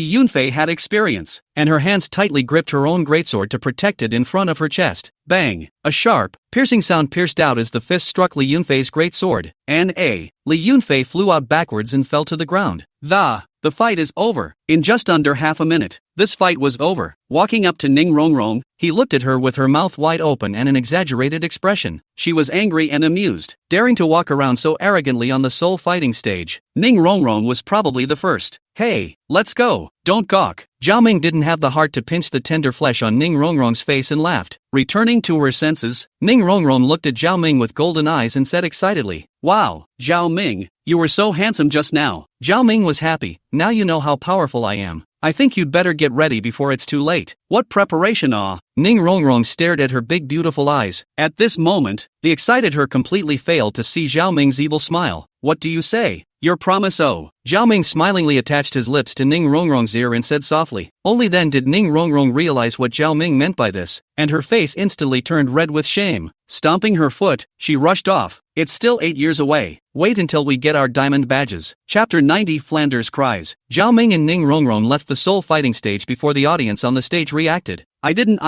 [SPEAKER 1] Yunfei had experience, and her hands tightly gripped her own greatsword to protect it in front of her chest. Bang! A sharp, piercing sound pierced out as the fist struck Li Yunfei's greatsword, and Li Yunfei flew out backwards and fell to the ground. The fight is over. In just under half a minute, this fight was over. Walking up to Ning Rongrong, he looked at her with her mouth wide open and an exaggerated expression. She was angry and amused, daring to walk around so arrogantly on the soul fighting stage. Ning Rongrong was probably the first. Hey, let's go, don't gawk. Zhao Ming didn't have the heart to pinch the tender flesh on Ning Rongrong's face and laughed. Returning to her senses, Ning Rongrong looked at Zhao Ming with golden eyes and said excitedly, "Wow, Zhao Ming, you were so handsome just now." Zhao Ming was happy. "Now you know how powerful I am. I think you'd better get ready before it's too late." "What preparation ah?" Ning Rongrong stared at her big beautiful eyes. At this moment, the excited her completely failed to see Zhao Ming's evil smile. "What do you say? Your promise oh." Zhao Ming smilingly attached his lips to Ning Rongrong's ear and said softly. Only then did Ning Rongrong realize what Zhao Ming meant by this, and her face instantly turned red with shame. Stomping her foot, she rushed off. "It's still 8 years away. Wait until we get our diamond badges." Chapter 90 Flanders Cries. Zhao Ming and Ning Rongrong left the soul fighting stage before the audience on the stage reacted. "I didn't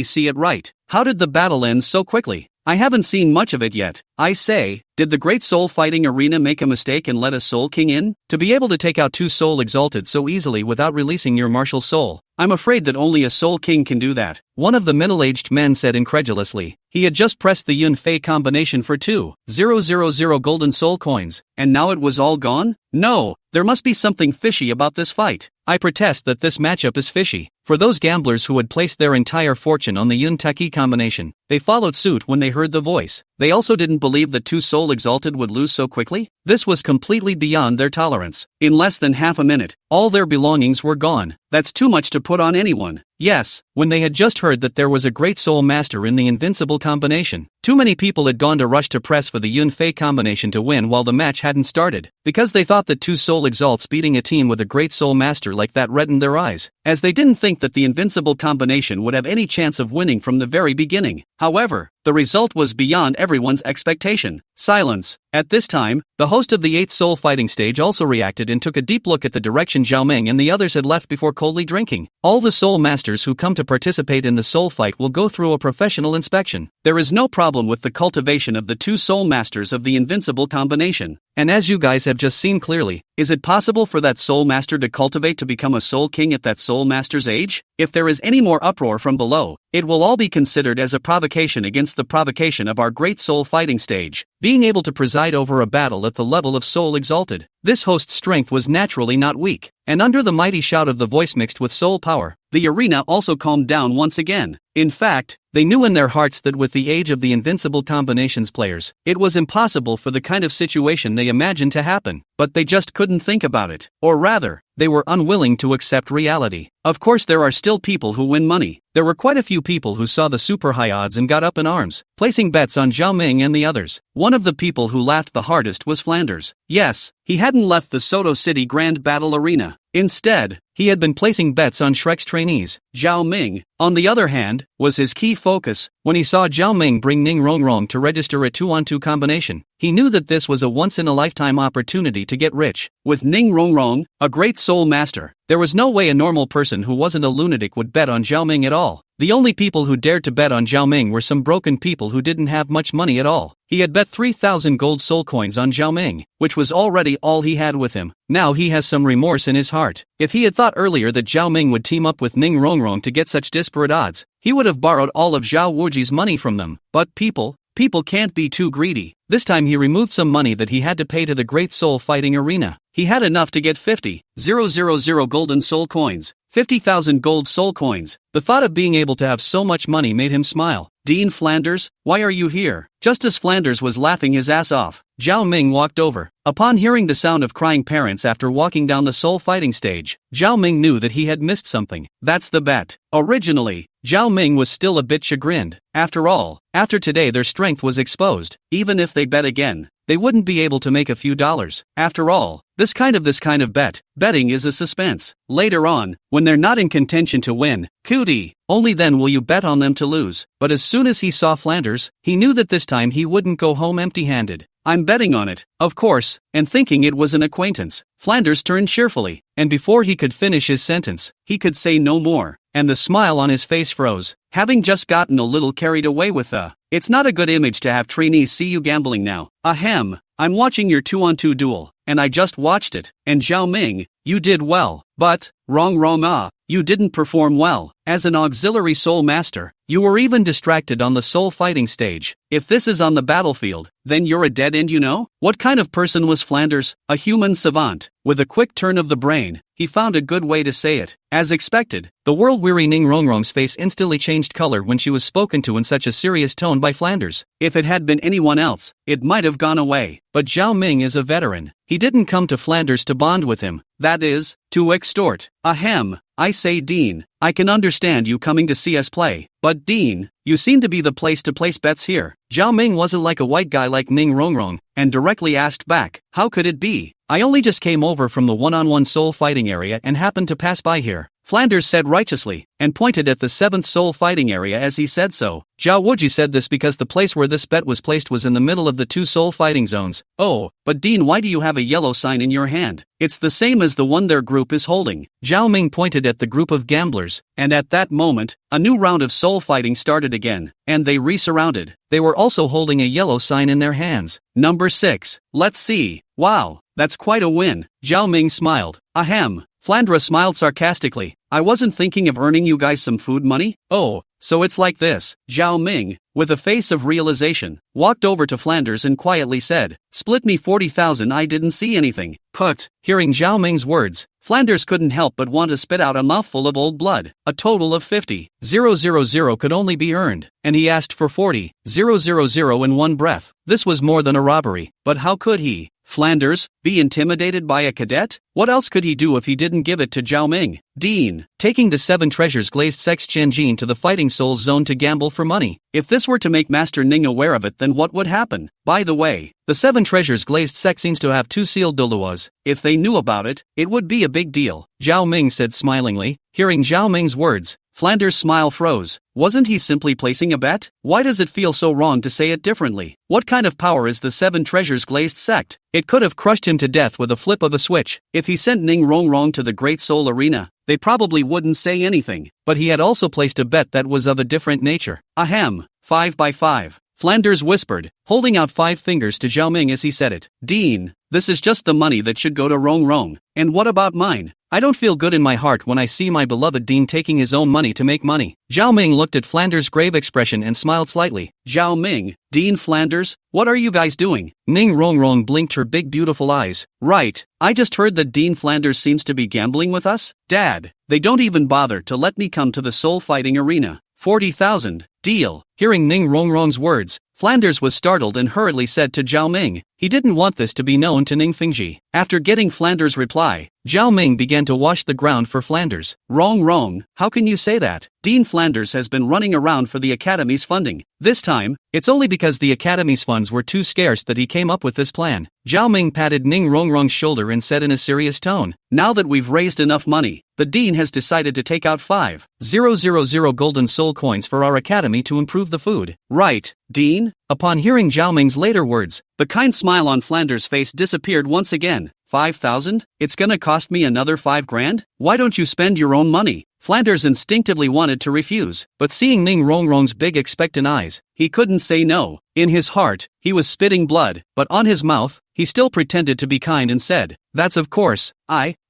[SPEAKER 1] see it right. How did the battle end so quickly? I haven't seen much of it yet. I say, did the great soul fighting arena make a mistake and let a soul king in? To be able to take out 2 soul exalted so easily without releasing your martial soul, I'm afraid that only a soul king can do that." One of the middle-aged men said incredulously. He had just pressed the Yun Fei combination for 2,000 golden soul coins, and now it was all gone? No, there must be something fishy about this fight. I protest that this matchup is fishy. For those gamblers who had placed their entire fortune on the Yun Taki combination, they followed suit when they heard the voice. They also didn't believe that 2 soul exalted would lose so quickly. This was completely beyond their tolerance. In less than half a minute, all their belongings were gone. That's too much to put on anyone. Yes, when they had just heard that there was a great soul master in the invincible combination, too many people had gone to rush to press for the Yun Fei combination to win while the match hadn't started, because they thought that 2 soul exalts beating a team with a great soul master like that reddened their eyes, as they didn't think that the invincible combination would have any chance of winning from the very beginning. However, the result was beyond everyone's expectation. Silence. At this time, the host of the 8th soul fighting stage also reacted and took a deep look at the direction Zhao Ming and the others had left before coldly drinking. All the soul masters who come to participate in the soul fight will go through a professional inspection. There is no problem with the cultivation of the 2 soul masters of the invincible combination. And as you guys have just seen clearly, is it possible for that soul master to cultivate to become a soul king at that soul master's age? If there is any more uproar from below, it will all be considered as a provocation against the provocation of our great soul fighting stage, being able to preside over a battle at the level of soul exalted. This host's strength was naturally not weak, and under the mighty shout of the voice mixed with soul power, the arena also calmed down once again. In fact, they knew in their hearts that with the age of the invincible combinations players, it was impossible for the kind of situation they imagined to happen, but they just couldn't think about it. Or rather, they were unwilling to accept reality. Of course there are still people who win money. There were quite a few people who saw the super high odds and got up in arms, placing bets on Zhao Ming and the others. One of the people who laughed the hardest was Flanders. Yes, he hadn't left the Soto City Grand Battle Arena. Instead, he had been placing bets on Shrek's trainees. Zhao Ming, on the other hand, was his key focus. When he saw Zhao Ming bring Ning Rongrong to register a 2-on-2 combination, he knew that this was a once-in-a-lifetime opportunity to get rich. With Ning Rongrong, a great soul master, there was no way a normal person who wasn't a lunatic would bet on Zhao Ming at all. The only people who dared to bet on Zhao Ming were some broken people who didn't have much money at all. He had bet 3,000 gold soul coins on Zhao Ming, which was already all he had with him. Now he has some remorse in his heart. If he had thought earlier that Zhao Ming would team up with Ning Rongrong to get such disparate odds, he would have borrowed all of Zhao Wuji's money from them. But people can't be too greedy. This time he removed some money that he had to pay to the Great Soul Fighting Arena. He had enough to get 50,000 golden soul coins, 50,000 gold soul coins. The thought of being able to have so much money made him smile. "Dean Flanders, why are you here?" Just as Flanders was laughing his ass off, Zhao Ming walked over. Upon hearing the sound of crying parents after walking down the soul fighting stage, Zhao Ming knew that he had missed something. That's the bet. Originally, Zhao Ming was still a bit chagrined. After all, after today their strength was exposed. Even if they bet again, they wouldn't be able to make a few dollars. After all, this kind of betting is a suspense. Later on, when they're not in contention to win, cootie, only then will you bet on them to lose. But as soon as he saw Flanders, he knew that this time he wouldn't go home empty-handed. "I'm betting on it, of course," and thinking it was an acquaintance, Flanders turned cheerfully, and before he could finish his sentence, he could say no more, and the smile on his face froze, having just gotten a little carried away with It's not a good image to have trainees see you gambling now. Ahem, I'm watching your 2-on-2 duel, and I just watched it, and Zhao Ming, you did well, but, wrong, you didn't perform well. As an auxiliary soul master, you were even distracted on the soul fighting stage. If this is on the battlefield, then you're a dead end, you know? What kind of person was Flanders? A human savant. With a quick turn of the brain, he found a good way to say it. As expected, the world-weary Ning Rongrong's face instantly changed color when she was spoken to in such a serious tone by Flanders. If it had been anyone else, it might have gone away. But Zhao Ming is a veteran. He didn't come to Flanders to bond with him. That is, to extort. Ahem. I say, Dean, I can understand you coming to see us play, but Dean, you seem to be the place to place bets here. Zhao Ming wasn't like a white guy like Ning Rongrong, and directly asked back, how could it be? I only just came over from the one-on-one soul fighting area and happened to pass by here. Flanders said righteously, and pointed at the 7th soul fighting area as he said so. Zhao Wuji said this because the place where this bet was placed was in the middle of the 2 soul fighting zones. Oh, but Dean, why do you have a yellow sign in your hand? It's the same as the one their group is holding. Zhao Ming pointed at the group of gamblers, and at that moment, a new round of soul fighting started again, and they re-surrounded. They were also holding a yellow sign in their hands. Number 6. Let's see. Wow, that's quite a win. Zhao Ming smiled. Ahem. Flandra smiled sarcastically. I wasn't thinking of earning you guys some food money? Oh, so it's like this. Zhao Ming, with a face of realization, walked over to Flanders and quietly said, split me 40,000. I didn't see anything. Put. Hearing Zhao Ming's words, Flanders couldn't help but want to spit out a mouthful of old blood. A total of 50,000 could only be earned, and he asked for 40,000 in one breath. This was more than a robbery, but how could he, Flanders, be intimidated by a cadet? What else could he do if he didn't give it to Zhao Ming? Dean, taking the 7 treasures glazed sex Qianjin to the Fighting Souls zone to gamble for money. If this were to make Master Ning aware of it, then what would happen? By the way, the 7 treasures glazed sex seems to have 2 sealed Douluos. If they knew about it, it would be a big deal, Zhao Ming said smilingly. Hearing Zhao Ming's words, Flanders' smile froze. Wasn't he simply placing a bet? Why does it feel so wrong to say it differently? What kind of power is the 7 treasures glazed sect? It could have crushed him to death with a flip of a switch. If he sent Ning Rongrong to the Great Soul Arena, they probably wouldn't say anything. But he had also placed a bet that was of a different nature. Ahem. 5 by 5. Flanders whispered, holding out 5 fingers to Zhao Ming as he said it. Dean, this is just the money that should go to Rongrong. And what about mine? I don't feel good in my heart when I see my beloved Dean taking his own money to make money. Zhao Ming looked at Flanders' grave expression and smiled slightly. Zhao Ming, Dean Flanders, what are you guys doing? Ning Rongrong blinked her big beautiful eyes. Right, I just heard that Dean Flanders seems to be gambling with us. Dad, they don't even bother to let me come to the soul fighting arena. 40,000, deal. Hearing Ning Rongrong's words, Flanders was startled and hurriedly said to Zhao Ming, he didn't want this to be known to Ning Fingji. After getting Flanders' reply, Zhao Ming began to wash the ground for Flanders. Wrong, how can you say that? Dean Flanders has been running around for the Academy's funding. This time, it's only because the Academy's funds were too scarce that he came up with this plan. Zhao Ming patted Ning Rongrong's shoulder and said in a serious tone, now that we've raised enough money, the Dean has decided to take out 5,000 golden soul coins for our Academy to improve the food. Right, Dean? Upon hearing Zhao Ming's later words, the kind smile on Flanders' face disappeared once again. 5,000? It's gonna cost me another 5 grand? Why don't you spend your own money? Flanders instinctively wanted to refuse, but seeing Ning Rongrong's big expectant eyes, he couldn't say no. In his heart, he was spitting blood, but on his mouth, he still pretended to be kind and said, that's of course,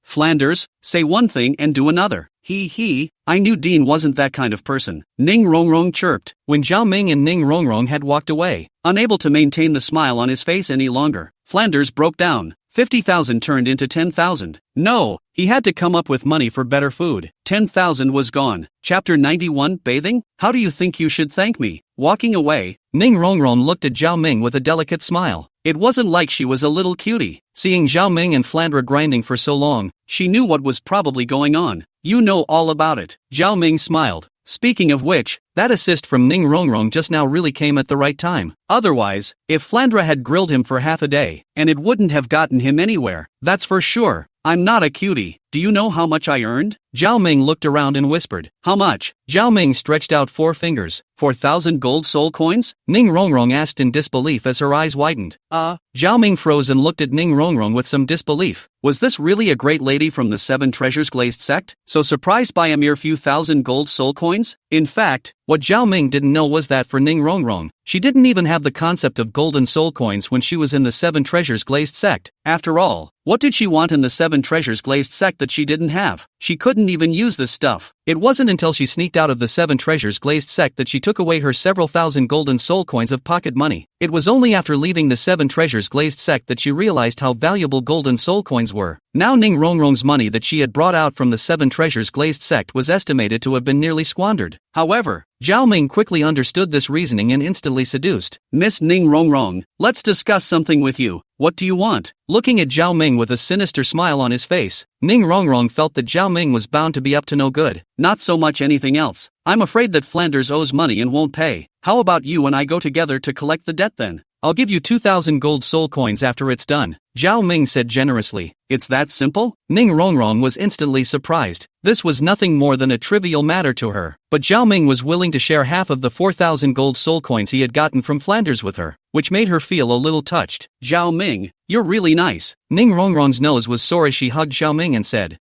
[SPEAKER 1] Flanders, say one thing and do another. I knew Dean wasn't that kind of person. Ning Rongrong chirped, when Zhao Ming and Ning Rongrong had walked away. Unable to maintain the smile on his face any longer, Flanders broke down. 50,000 turned into 10,000. No, he had to come up with money for better food. 10,000 was gone. Chapter 91, Bathing? How do you think you should thank me? Walking away, Ning Rongrong looked at Zhao Ming with a delicate smile. It wasn't like she was a little cutie. Seeing Zhao Ming and Flandra grinding for so long, she knew what was probably going on. You know all about it. Zhao Ming smiled. Speaking of which, that assist from Ning Rongrong just now really came at the right time. Otherwise, if Flandra had grilled him for half a day, and it wouldn't have gotten him anywhere, that's for sure. I'm not a cutie, Do you know how much I earned? Zhao Ming looked around and whispered. How much? Zhao Ming stretched out 4 fingers. 4,000 gold soul coins? Ning Rongrong asked in disbelief as her eyes widened. Zhao Ming froze and looked at Ning Rongrong with some disbelief. Was this really a great lady from the 7 Treasures Glazed sect? So surprised by a mere few thousand gold soul coins? In fact, what Zhao Ming didn't know was that for Ning Rongrong, she didn't even have the concept of golden soul coins when she was in the 7 Treasures Glazed sect. After all, what did she want in the 7 Treasures Glazed sect that she didn't have? She couldn't even use this stuff. It wasn't until she sneaked out of the 7 Treasures Glazed sect that she took away her several thousand golden soul coins of pocket money. It was only after leaving the 7 Treasures Glazed sect that she realized how valuable golden soul coins were. Now Ning Rongrong's money that she had brought out from the 7 Treasures Glazed sect was estimated to have been nearly squandered. However, Zhao Ming quickly understood this reasoning and instantly seduced. Miss Ning Rongrong, let's discuss something with you. What do you want? Looking at Zhao Ming with a sinister smile on his face, Ning Rongrong felt that Zhao Ming was bound to be up to no good. Not so much anything else. I'm afraid that Flanders owes money and won't pay. How about you and I go together to collect the debt then? I'll give you 2,000 gold soul coins after it's done, Zhao Ming said generously. It's that simple? Ning Rongrong was instantly surprised. This was nothing more than a trivial matter to her, but Zhao Ming was willing to share half of the 4,000 gold soul coins he had gotten from Flanders with her, which made her feel a little touched. Zhao Ming, you're really nice. Ning Rongrong's nose was sore as she hugged Zhao Ming and said,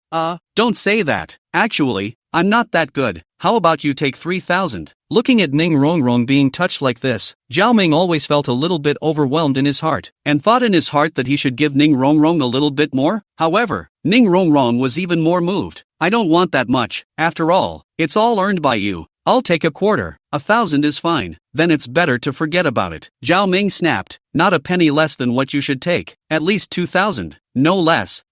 [SPEAKER 1] don't say that. Actually, I'm not that good. How about you take 3,000? Looking at Ning Rongrong being touched like this, Zhao Ming always felt a little bit overwhelmed in his heart, and thought in his heart that he should give Ning Rongrong a little bit more. However, Ning Rongrong was even more moved. I don't want that much. After all, it's all earned by you. I'll take a quarter. 1,000 is fine. Then it's better to forget about it. Zhao Ming snapped. Not a penny less than what you should take. At least 2,000. No less.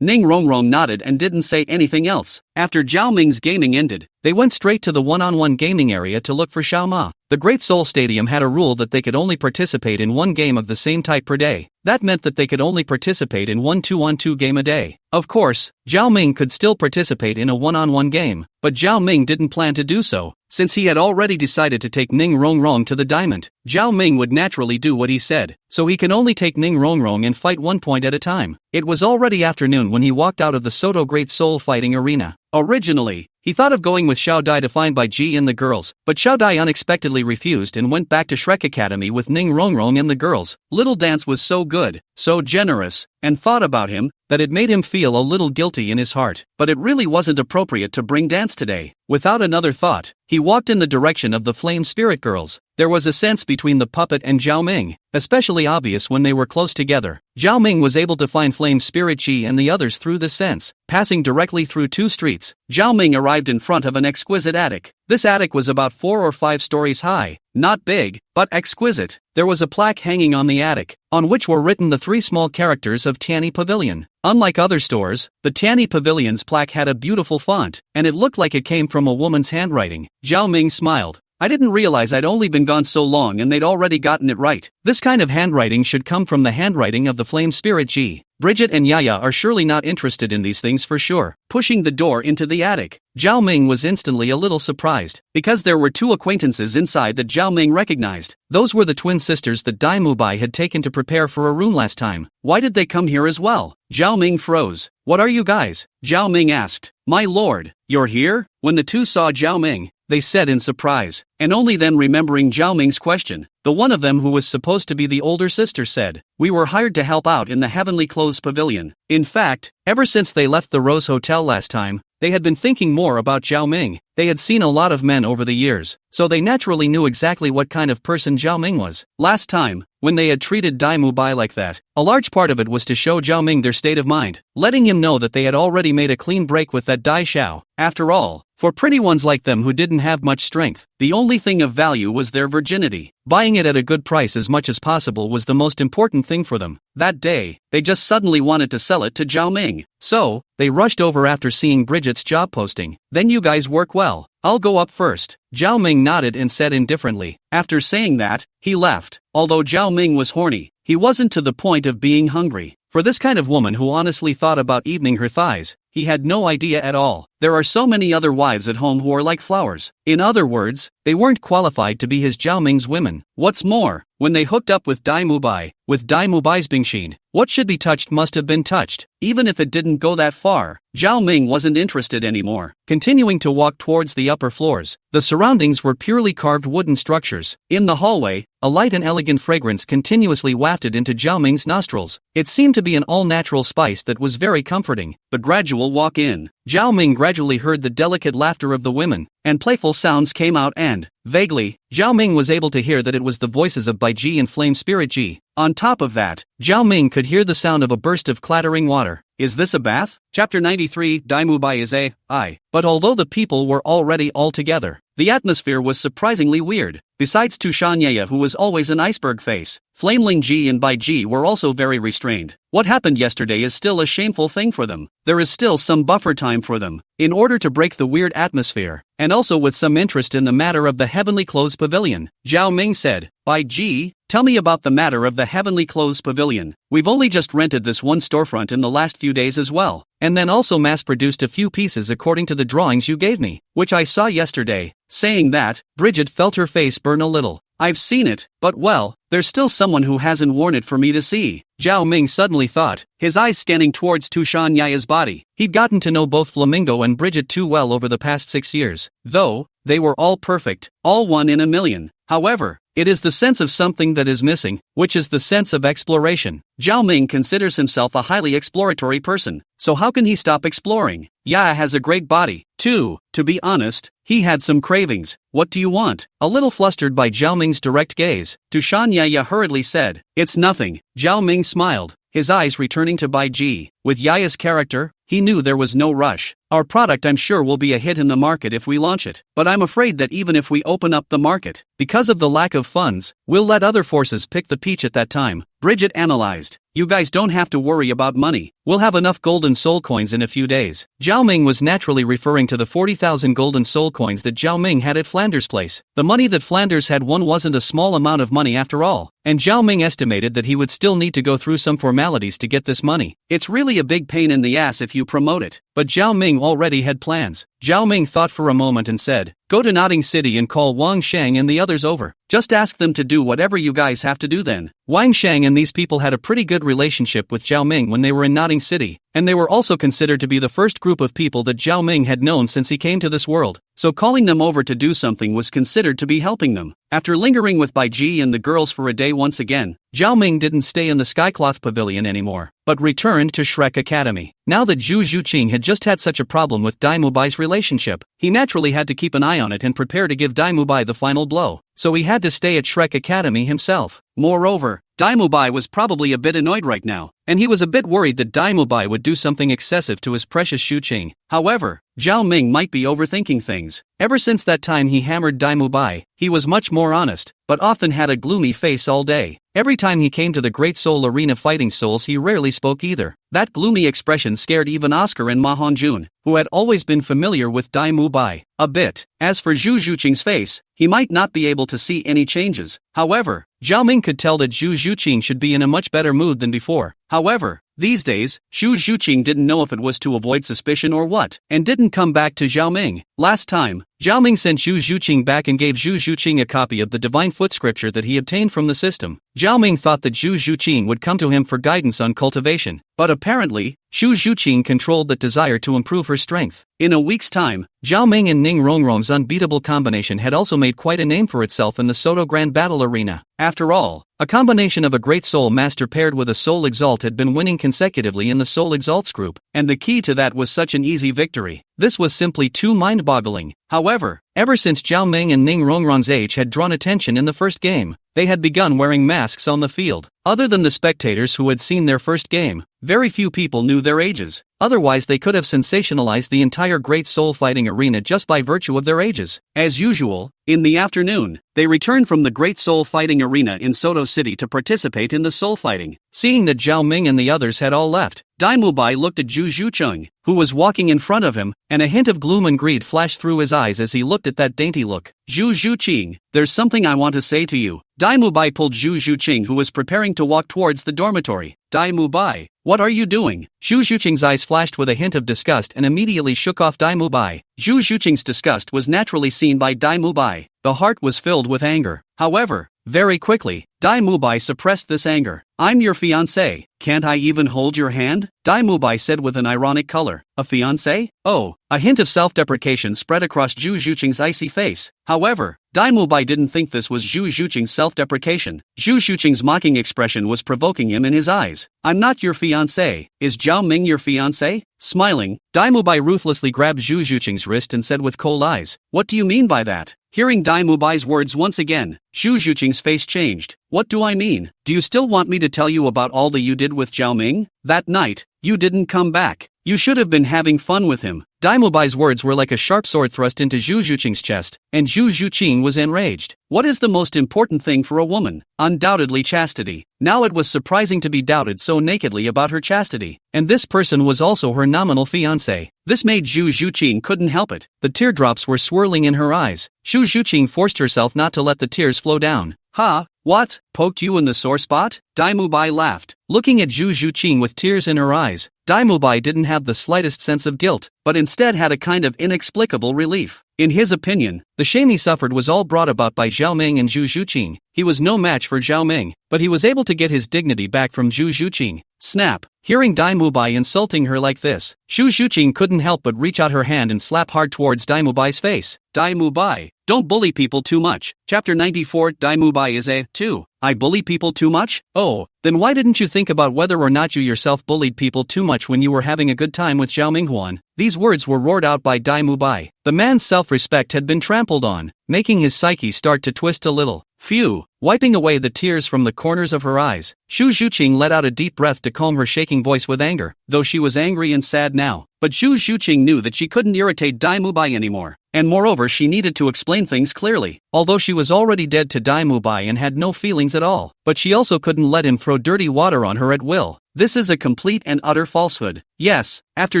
[SPEAKER 1] Ning Rongrong nodded and didn't say anything else. After Zhao Ming's gaming ended, they went straight to the one-on-one gaming area to look for Xiao Ma. The Great Soul Stadium had a rule that they could only participate in 1 game of the same type per day. That meant that they could only participate in 1 2-on-2 game a day. Of course, Zhao Ming could still participate in a one-on-one game, but Zhao Ming didn't plan to do so. Since he had already decided to take Ning Rongrong to the diamond, Zhao Ming would naturally do what he said, so he can only take Ning Rongrong and fight 1 point at a time. It was already afternoon when he walked out of the Soto Great Soul fighting arena. Originally, he thought of going with Xiao Dai to find Bai Ji and the girls, but Xiao Dai unexpectedly refused and went back to Shrek Academy with Ning Rongrong and the girls. Little Dance was so good, so generous, and thought about him, that it made him feel a little guilty in his heart. But it really wasn't appropriate to bring Dance today. Without another thought, he walked in the direction of the Flame Spirit girls. There was a sense between the puppet and Zhao Ming, especially obvious when they were close together. Zhao Ming was able to find Flame Spirit Chi and the others through this sense. Passing directly through 2 streets, Zhao Ming arrived in front of an exquisite attic. This attic was about 4 or 5 stories high, not big, but exquisite. There was a plaque hanging on the attic, on which were written the 3 small characters of Tianyi Pavilion. Unlike other stores, the Tianyi Pavilion's plaque had a beautiful font, and it looked like it came from a woman's handwriting. Zhao Ming smiled. I didn't realize I'd only been gone so long and they'd already gotten it right. This kind of handwriting should come from the handwriting of the Flame Spirit Ji. Bridget and Yaya are surely not interested in these things for sure. Pushing the door into the attic, Zhao Ming was instantly a little surprised, because there were 2 acquaintances inside that Zhao Ming recognized. Those were the twin sisters that Dai Mubai had taken to prepare for a room last time. Why did they come here as well? Zhao Ming froze. What are you guys? Zhao Ming asked. My lord, you're here? When the 2 saw Zhao Ming, they said in surprise, and only then remembering Zhao Ming's question, the one of them who was supposed to be the older sister said, we were hired to help out in the Heavenly Clothes Pavilion. In fact, ever since they left the Rose Hotel last time, they had been thinking more about Zhao Ming. They had seen a lot of men over the years, so they naturally knew exactly what kind of person Zhao Ming was. Last time, when they had treated Dai Mubai like that, a large part of it was to show Zhao Ming their state of mind, letting him know that they had already made a clean break with that Dai Xiao. After all, for pretty ones like them who didn't have much strength, the only thing of value was their virginity. Buying it at a good price as much as possible was the most important thing for them. That day, they just suddenly wanted to sell it to Zhao Ming. So, they rushed over after seeing Bridget's job posting. Then you guys work well. I'll go up first. Zhao Ming nodded and said indifferently. After saying that, he left. Although Zhao Ming was horny, he wasn't to the point of being hungry. For this kind of woman who honestly thought about evening her thighs, he had no idea at all. There are so many other wives at home who are like flowers. In other words, they weren't qualified to be his Zhao Ming's women. What's more, when they hooked up with Dai Mubai's Bingxin, What should be touched must have been touched. Even if it didn't go that far, Zhao Ming wasn't interested anymore. Continuing to walk towards the upper floors, the surroundings were purely carved wooden structures. In the hallway, a light and elegant fragrance continuously wafted into Zhao Ming's nostrils. It seemed to be an all-natural spice that was very comforting. The gradual walk-in. Zhao Ming gradually heard the delicate laughter of the women, and playful sounds came out and, vaguely, Zhao Ming was able to hear that it was the voices of Bai Ji and Flame Spirit Ji. On top of that, Zhao Ming could hear the sound of a burst of clattering water. Is this a bath? Chapter 93 Daimu Bai is a, I. But although the people were already all together, the atmosphere was surprisingly weird. Besides Tushanyaya, who was always an iceberg face, Flame Lingji and Bai Ji were also very restrained. What happened yesterday is still a shameful thing for them. There is still some buffer time for them, in order to break the weird atmosphere, and also with some interest in the matter of the Heavenly Clothes Pavilion. Zhao Ming said, Bai Ji, tell me about the matter of the Heavenly Clothes Pavilion. We've only just rented this one storefront in the last few days as well, and then also mass-produced a few pieces according to the drawings you gave me, which I saw yesterday. Saying that, Bridget felt her face burn a little. I've seen it, but well, there's still someone who hasn't worn it for me to see. Zhao Ming suddenly thought, his eyes scanning towards Tushan Yaya's body. He'd gotten to know both Flamingo and Bridget too well over the past 6 years, though they were all perfect, all one in a million. However, it is the sense of something that is missing, which is the sense of exploration. Zhao Ming considers himself a highly exploratory person, so how can he stop exploring? Yaya has a great body, too. To be honest, he had some cravings. What do you want? A little flustered by Zhao Ming's direct gaze, Tushan Yaya hurriedly said, it's nothing. Zhao Ming smiled, his eyes returning to Bai Ji. With Yaya's character, he knew there was no rush. Our product I'm sure will be a hit in the market if we launch it, but I'm afraid that even if we open up the market, because of the lack of funds, we'll let other forces pick the peach at that time. Bridget analyzed. You guys don't have to worry about money. We'll have enough golden soul coins in a few days. Zhao Ming was naturally referring to the 40,000 golden soul coins that Zhao Ming had at Flanders' place. The money that Flanders had won wasn't a small amount of money after all, and Zhao Ming estimated that he would still need to go through some formalities to get this money. It's really a big pain in the ass if you promote it, but Zhao Ming already had plans. Zhao Ming thought for a moment and said, go to Notting City and call Wang Shang and the others over. Just ask them to do whatever you guys have to do then. Wang Shang and these people had a pretty good relationship with Zhao Ming when they were in Notting City, and they were also considered to be the first group of people that Zhao Ming had known since he came to this world, so calling them over to do something was considered to be helping them. After lingering with Bai Ji and the girls for a day once again, Zhao Ming didn't stay in the Skycloth Pavilion anymore, but returned to Shrek Academy. Now that Zhu Zhuqing had just had such a problem with Dai Mubai's relationship, he naturally had to keep an eye on it and prepare to give Dai Mubai the final blow, so he had to stay at Shrek Academy himself. Moreover, Dai Mubai was probably a bit annoyed right now, and he was a bit worried that Dai Mubai would do something excessive to his precious Shuqing. However, Zhao Ming might be overthinking things. Ever since that time he hammered Dai Mubai, he was much more honest, but often had a gloomy face all day. Every time he came to the Great Soul Arena fighting souls he rarely spoke either. That gloomy expression scared even Oscar and Ma Hongjun, who had always been familiar with Dai Mubai, a bit. As for Zhu Zhuqing's face, he might not be able to see any changes. However, Zhao Ming could tell that Zhu Zhuqing should be in a much better mood than before. However, these days, Zhu Zhuqing didn't know if it was to avoid suspicion or what, and didn't come back to Zhao Ming. Last time, Zhao Ming sent Zhu Zhuqing back and gave Zhu Zhuqing a copy of the Divine Foot Scripture that he obtained from the system. Zhao Ming thought that Zhu Zhuqing would come to him for guidance on cultivation, but apparently, Zhu Zhuqing controlled that desire to improve her strength. In a week's time, Zhao Ming and Ning Rongrong's unbeatable combination had also made quite a name for itself in the Soto Grand Battle Arena. After all, a combination of a great soul master paired with a soul exalt had been winning consecutively in the soul exalts group, and the key to that was such an easy victory. This was simply too mind-boggling. However, ever since Zhao Ming and Ning Rongrong's age had drawn attention in the first game, they had begun wearing masks on the field. Other than the spectators who had seen their first game, very few people knew their ages. Otherwise they could have sensationalized the entire Great Soul Fighting Arena just by virtue of their ages. As usual, in the afternoon, they returned from the Great Soul Fighting Arena in Soto City to participate in the soul fighting. Seeing that Zhao Ming and the others had all left, Dai Mubai looked at Zhu Zhuqing. who was walking in front of him, and a hint of gloom and greed flashed through his eyes as he looked at that dainty look. Zhu Zhuqing, there's something I want to say to you. Dai Mubai pulled Zhu Zhuqing, who was preparing to walk towards the dormitory. Dai Mubai, what are you doing? Zhu Zhuqing's eyes flashed with a hint of disgust and immediately shook off Dai Mubai. Zhu Zhuqing's disgust was naturally seen by Dai Mubai. The heart was filled with anger. However, very quickly, Dai Mubai suppressed this anger. I'm your fiancé, can't I even hold your hand? Dai Mubai said with an ironic color. A fiancé? Oh, a hint of self-deprecation spread across Zhu Zhuqing's icy face. However, Dai Mubai didn't think this was Zhu Zhuqing's self-deprecation. Zhu Zhuqing's mocking expression was provoking him in his eyes. I'm not your fiancé, is Zhao Ming your fiancé? Smiling, Dai Mubai ruthlessly grabbed Zhu Zhuqing's wrist and said with cold eyes, what do you mean by that? Hearing Dai Mubai's words once again, Zhu Zhuqing's face changed. What do I mean? Do you still want me to tell you about all that you did with Zhao Ming? That night, you didn't come back. You should have been having fun with him. Dai Mubai's words were like a sharp sword thrust into Zhu Zhuqing's chest, and Zhu Zhuqing was enraged. What is the most important thing for a woman? Undoubtedly chastity. Now it was surprising to be doubted so nakedly about her chastity, and this person was also her nominal fiancé. This made Zhu Zhuqing couldn't help it. The teardrops were swirling in her eyes. Zhu Zhuqing forced herself not to let the tears flow down. Ha, what? Poked you in the sore spot? Dai Mubai laughed. Looking at Zhu Zhuqing with tears in her eyes, Dai Mubai didn't have the slightest sense of guilt, but instead had a kind of inexplicable relief. In his opinion, the shame he suffered was all brought about by Zhao Ming and Zhu Zhuqing. He was no match for Zhao Ming, but he was able to get his dignity back from Zhu Zhuqing. Snap! Hearing Dai Mubai insulting her like this, Zhu Zhuqing couldn't help but reach out her hand and slap hard towards Dai Mubai's face. Dai Mubai, don't bully people too much. Chapter 94. Dai Mubai is a 2. I bully people too much? Oh, then why didn't you think about whether or not you yourself bullied people too much when you were having a good time with Zhao Minghuan? These words were roared out by Dai Mubai. The man's self-respect had been trampled on, making his psyche start to twist a little. Phew! Wiping away the tears from the corners of her eyes, Zhu Zhuqing let out a deep breath to calm her shaking voice with anger, though she was angry and sad now. But Zhu Zhuqing knew that she couldn't irritate Dai Mubai anymore, and moreover she needed to explain things clearly. Although she was already dead to Dai Mubai and had no feelings at all, but she also couldn't let him throw dirty water on her at will. This is a complete and utter falsehood. Yes, after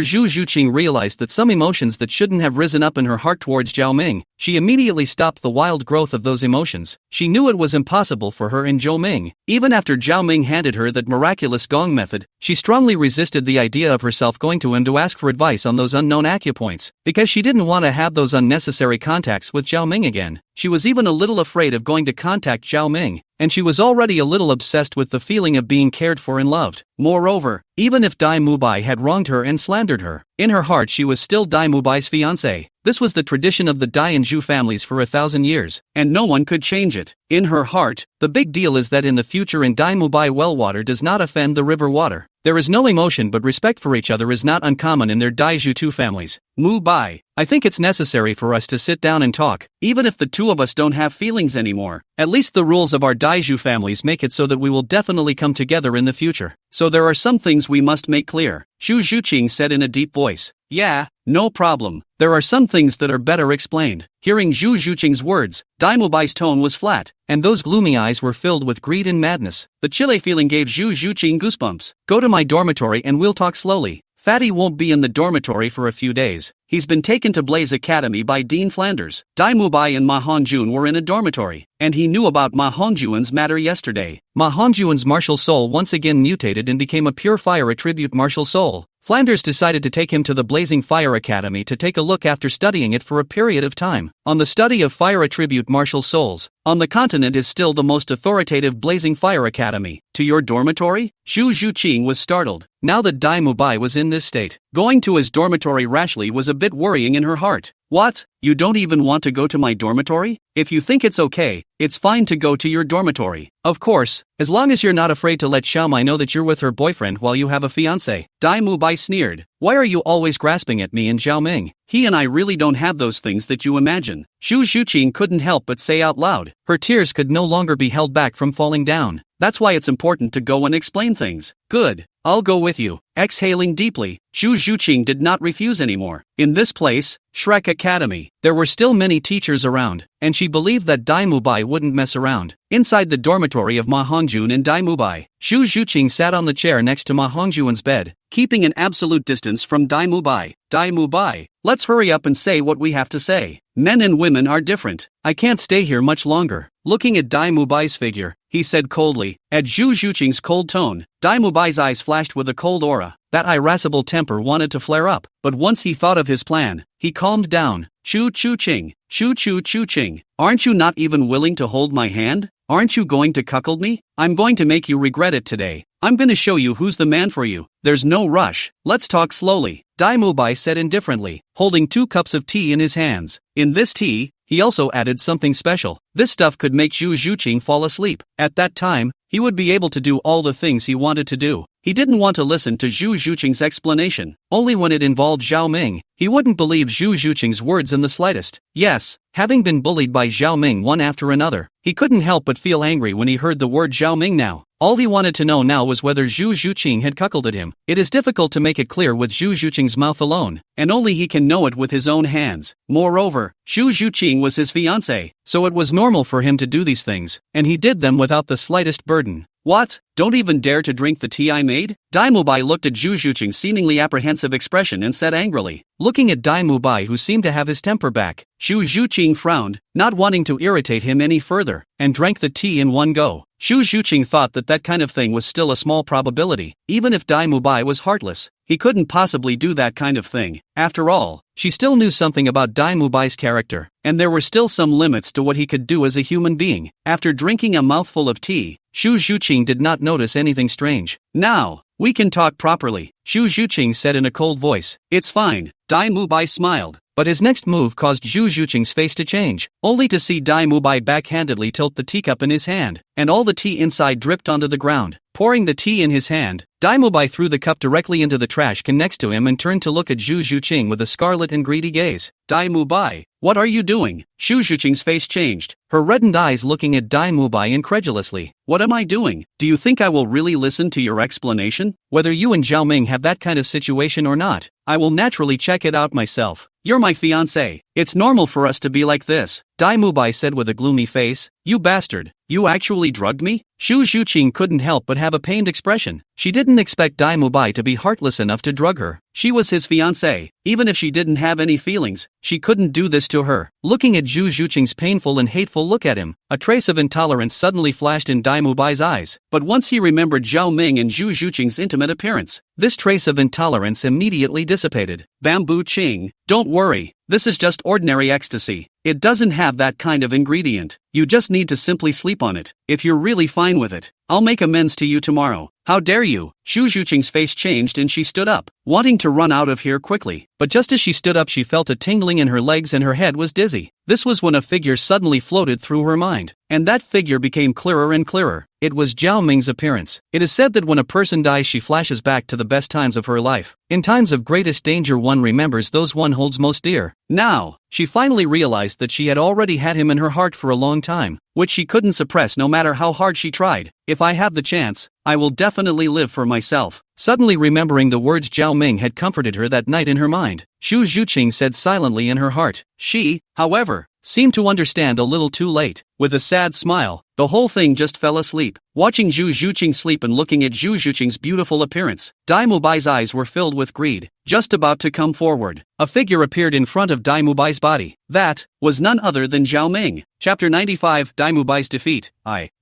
[SPEAKER 1] Zhu Zhuqing realized that some emotions that shouldn't have risen up in her heart towards Zhao Ming, she immediately stopped the wild growth of those emotions. She knew it was impossible for her and Zhao Ming. Even after Zhao Ming handed her that miraculous gong method, she strongly resisted the idea of herself going to him to ask for advice on those unknown acupoints, because she didn't want to have those unnecessary contacts with Zhao Ming again. She was even a little afraid of going to contact Zhao Ming, and she was already a little obsessed with the feeling of being cared for and loved. Moreover, even if Dai Mubai had wronged her and slandered her, in her heart she was still Dai Mubai's fiancé. This was the tradition of the Dai and Zhu families for 1,000 years, and no one could change it. In her heart, the big deal is that in the future in Dai Mubai well water does not offend the river water. There is no emotion, but respect for each other is not uncommon in their Daiju two families. Mubai, I think it's necessary for us to sit down and talk, even if the two of us don't have feelings anymore. At least the rules of our Daiju families make it so that we will definitely come together in the future. So there are some things we must make clear, Zhu Zhuqing said in a deep voice. Yeah, no problem. There are some things that are better explained. Hearing Zhu Zhuqing's words, Dai Mubai's tone was flat, and those gloomy eyes were filled with greed and madness. The chilly feeling gave Zhu Zhuqing goosebumps. Go to my dormitory and we'll talk slowly. Fatty won't be in the dormitory for a few days. He's been taken to Blaze Academy by Dean Flanders. Dai Mubai and Ma Hongjun were in a dormitory, and he knew about Ma Hongjuan's matter yesterday. Ma Hongjuan's martial soul once again mutated and became a pure fire attribute martial soul. Flanders decided to take him to the Blazing Fire Academy to take a look after studying it for a period of time. On the study of fire attribute martial souls, on the continent is still the most authoritative Blazing Fire Academy. To your dormitory? Zhu Zhuqing was startled. Now that Dai Mubai was in this state, going to his dormitory rashly was a bit worrying in her heart. What? You don't even want to go to my dormitory? If you think it's okay, it's fine to go to your dormitory. Of course, as long as you're not afraid to let Xiaomai know that you're with her boyfriend while you have a fiancé. Dai Mubai sneered. Why are you always grasping at me and Zhao Ming? He and I really don't have those things that you imagine. Zhu Zhuqing couldn't help but say out loud. Her tears could no longer be held back from falling down. That's why it's important to go and explain things. Good. I'll go with you. Exhaling deeply, Zhu Zhuqing did not refuse anymore. In this place, Shrek Academy, there were still many teachers around, and she believed that Dai Mubai wouldn't mess around. Inside the dormitory of Ma Hongjun and Dai Mubai, Zhu Zhuqing sat on the chair next to Ma Hongjun's bed, keeping an absolute distance from Dai Mubai. Dai Mubai, let's hurry up and say what we have to say. Men and women are different. I can't stay here much longer. Looking at Dai Mubai's figure, he said coldly. At Zhu Zhuqing's cold tone, Dai Mubai's eyes flashed with a cold aura. That irascible temper wanted to flare up, but once he thought of his plan, he calmed down. Zhu Zhuqing, aren't you not even willing to hold my hand? Aren't you going to cuckold me? I'm going to make you regret it today. I'm gonna show you who's the man for you. There's no rush. Let's talk slowly, Dai Mubai said indifferently, holding 2 cups of tea in his hands. In this tea, he also added something special. This stuff could make Zhu Zhuqing fall asleep. At that time, he would be able to do all the things he wanted to do. He didn't want to listen to Zhu Zhuqing's explanation. Only when it involved Zhao Ming, he wouldn't believe Zhu Zhuqing's words in the slightest. Yes, having been bullied by Zhao Ming one after another, he couldn't help but feel angry when he heard the word Zhao Ming now. All he wanted to know now was whether Zhu Zhuqing had cuckolded him. It is difficult to make it clear with Zhu Zhuqing's mouth alone, and only he can know it with his own hands. Moreover, Zhu Zhuqing was his fiancée, so it was normal for him to do these things, and he did them without the slightest burden. What? Don't even dare to drink the tea I made? Dai Mubai looked at Zhu Zhuqing's seemingly apprehensive expression and said angrily. Looking at Dai Mubai, who seemed to have his temper back, Zhu Zhuqing frowned, not wanting to irritate him any further, and drank the tea in one go. Zhu Zhuqing thought that kind of thing was still a small probability. Even if Dai Mubai was heartless, he couldn't possibly do that kind of thing. After all, she still knew something about Dai Mubai's character, and there were still some limits to what he could do as a human being. After drinking a mouthful of tea, Zhu Zhuqing did not notice anything strange. Now, we can talk properly, Zhu Zhuqing said in a cold voice. It's fine, Dai Mubai smiled. But his next move caused Zhu Zhuqing's face to change, only to see Dai Mubai backhandedly tilt the teacup in his hand, and all the tea inside dripped onto the ground. Pouring the tea in his hand, Dai Mubai threw the cup directly into the trash can next to him and turned to look at Zhu Zhuqing with a scarlet and greedy gaze. Dai Mubai, what are you doing? Zhu Zhuqing's face changed, her reddened eyes looking at Dai Mubai incredulously. What am I doing? Do you think I will really listen to your explanation? Whether you and Zhao Ming have that kind of situation or not, I will naturally check it out myself. You're my fiancé. It's normal for us to be like this, Dai Mubai said with a gloomy face. You bastard, you actually drugged me? Zhu Zhuqing couldn't help but have a pained expression. She didn't expect Dai Mubai to be heartless enough to drug her. She was his fiancé. Even if she didn't have any feelings, she couldn't do this to her. Looking at Zhu Zhuqing's painful and hateful look at him, a trace of intolerance suddenly flashed in Dai Mubai's eyes. But once he remembered Zhao Ming and Zhu Zhuqing's intimate appearance, this trace of intolerance immediately dissipated. Bamboo Ching, don't worry, this is just ordinary ecstasy. It doesn't have that kind of ingredient. You just need to simply sleep on it. If you're really fine with it, I'll make amends to you tomorrow. How dare you? Zhu Zhuqing's face changed and she stood up, wanting to run out of here quickly. But just as she stood up, she felt a tingling in her legs and her head was dizzy. This was when a figure suddenly floated through her mind, and that figure became clearer and clearer. It was Zhao Ming's appearance. It is said that when a person dies, she flashes back to the best times of her life. In times of greatest danger, one remembers those one holds most dear. Now, she finally realized that she had already had him in her heart for a long time, which she couldn't suppress no matter how hard she tried. If I have the chance, I will definitely live for myself. Suddenly remembering the words Zhao Ming had comforted her that night in her mind, Zhu Zhuqing said silently in her heart. She, however, seemed to understand a little too late. With a sad smile, the whole thing just fell asleep. Watching Zhu Zhuqing sleep and looking at Zhu Zhuqing's beautiful appearance, Dai Mubai's eyes were filled with greed. Just about to come forward, a figure appeared in front of Dai Mubai's body. That was none other than Zhao Ming. Chapter 95, Dai Mubai's defeat.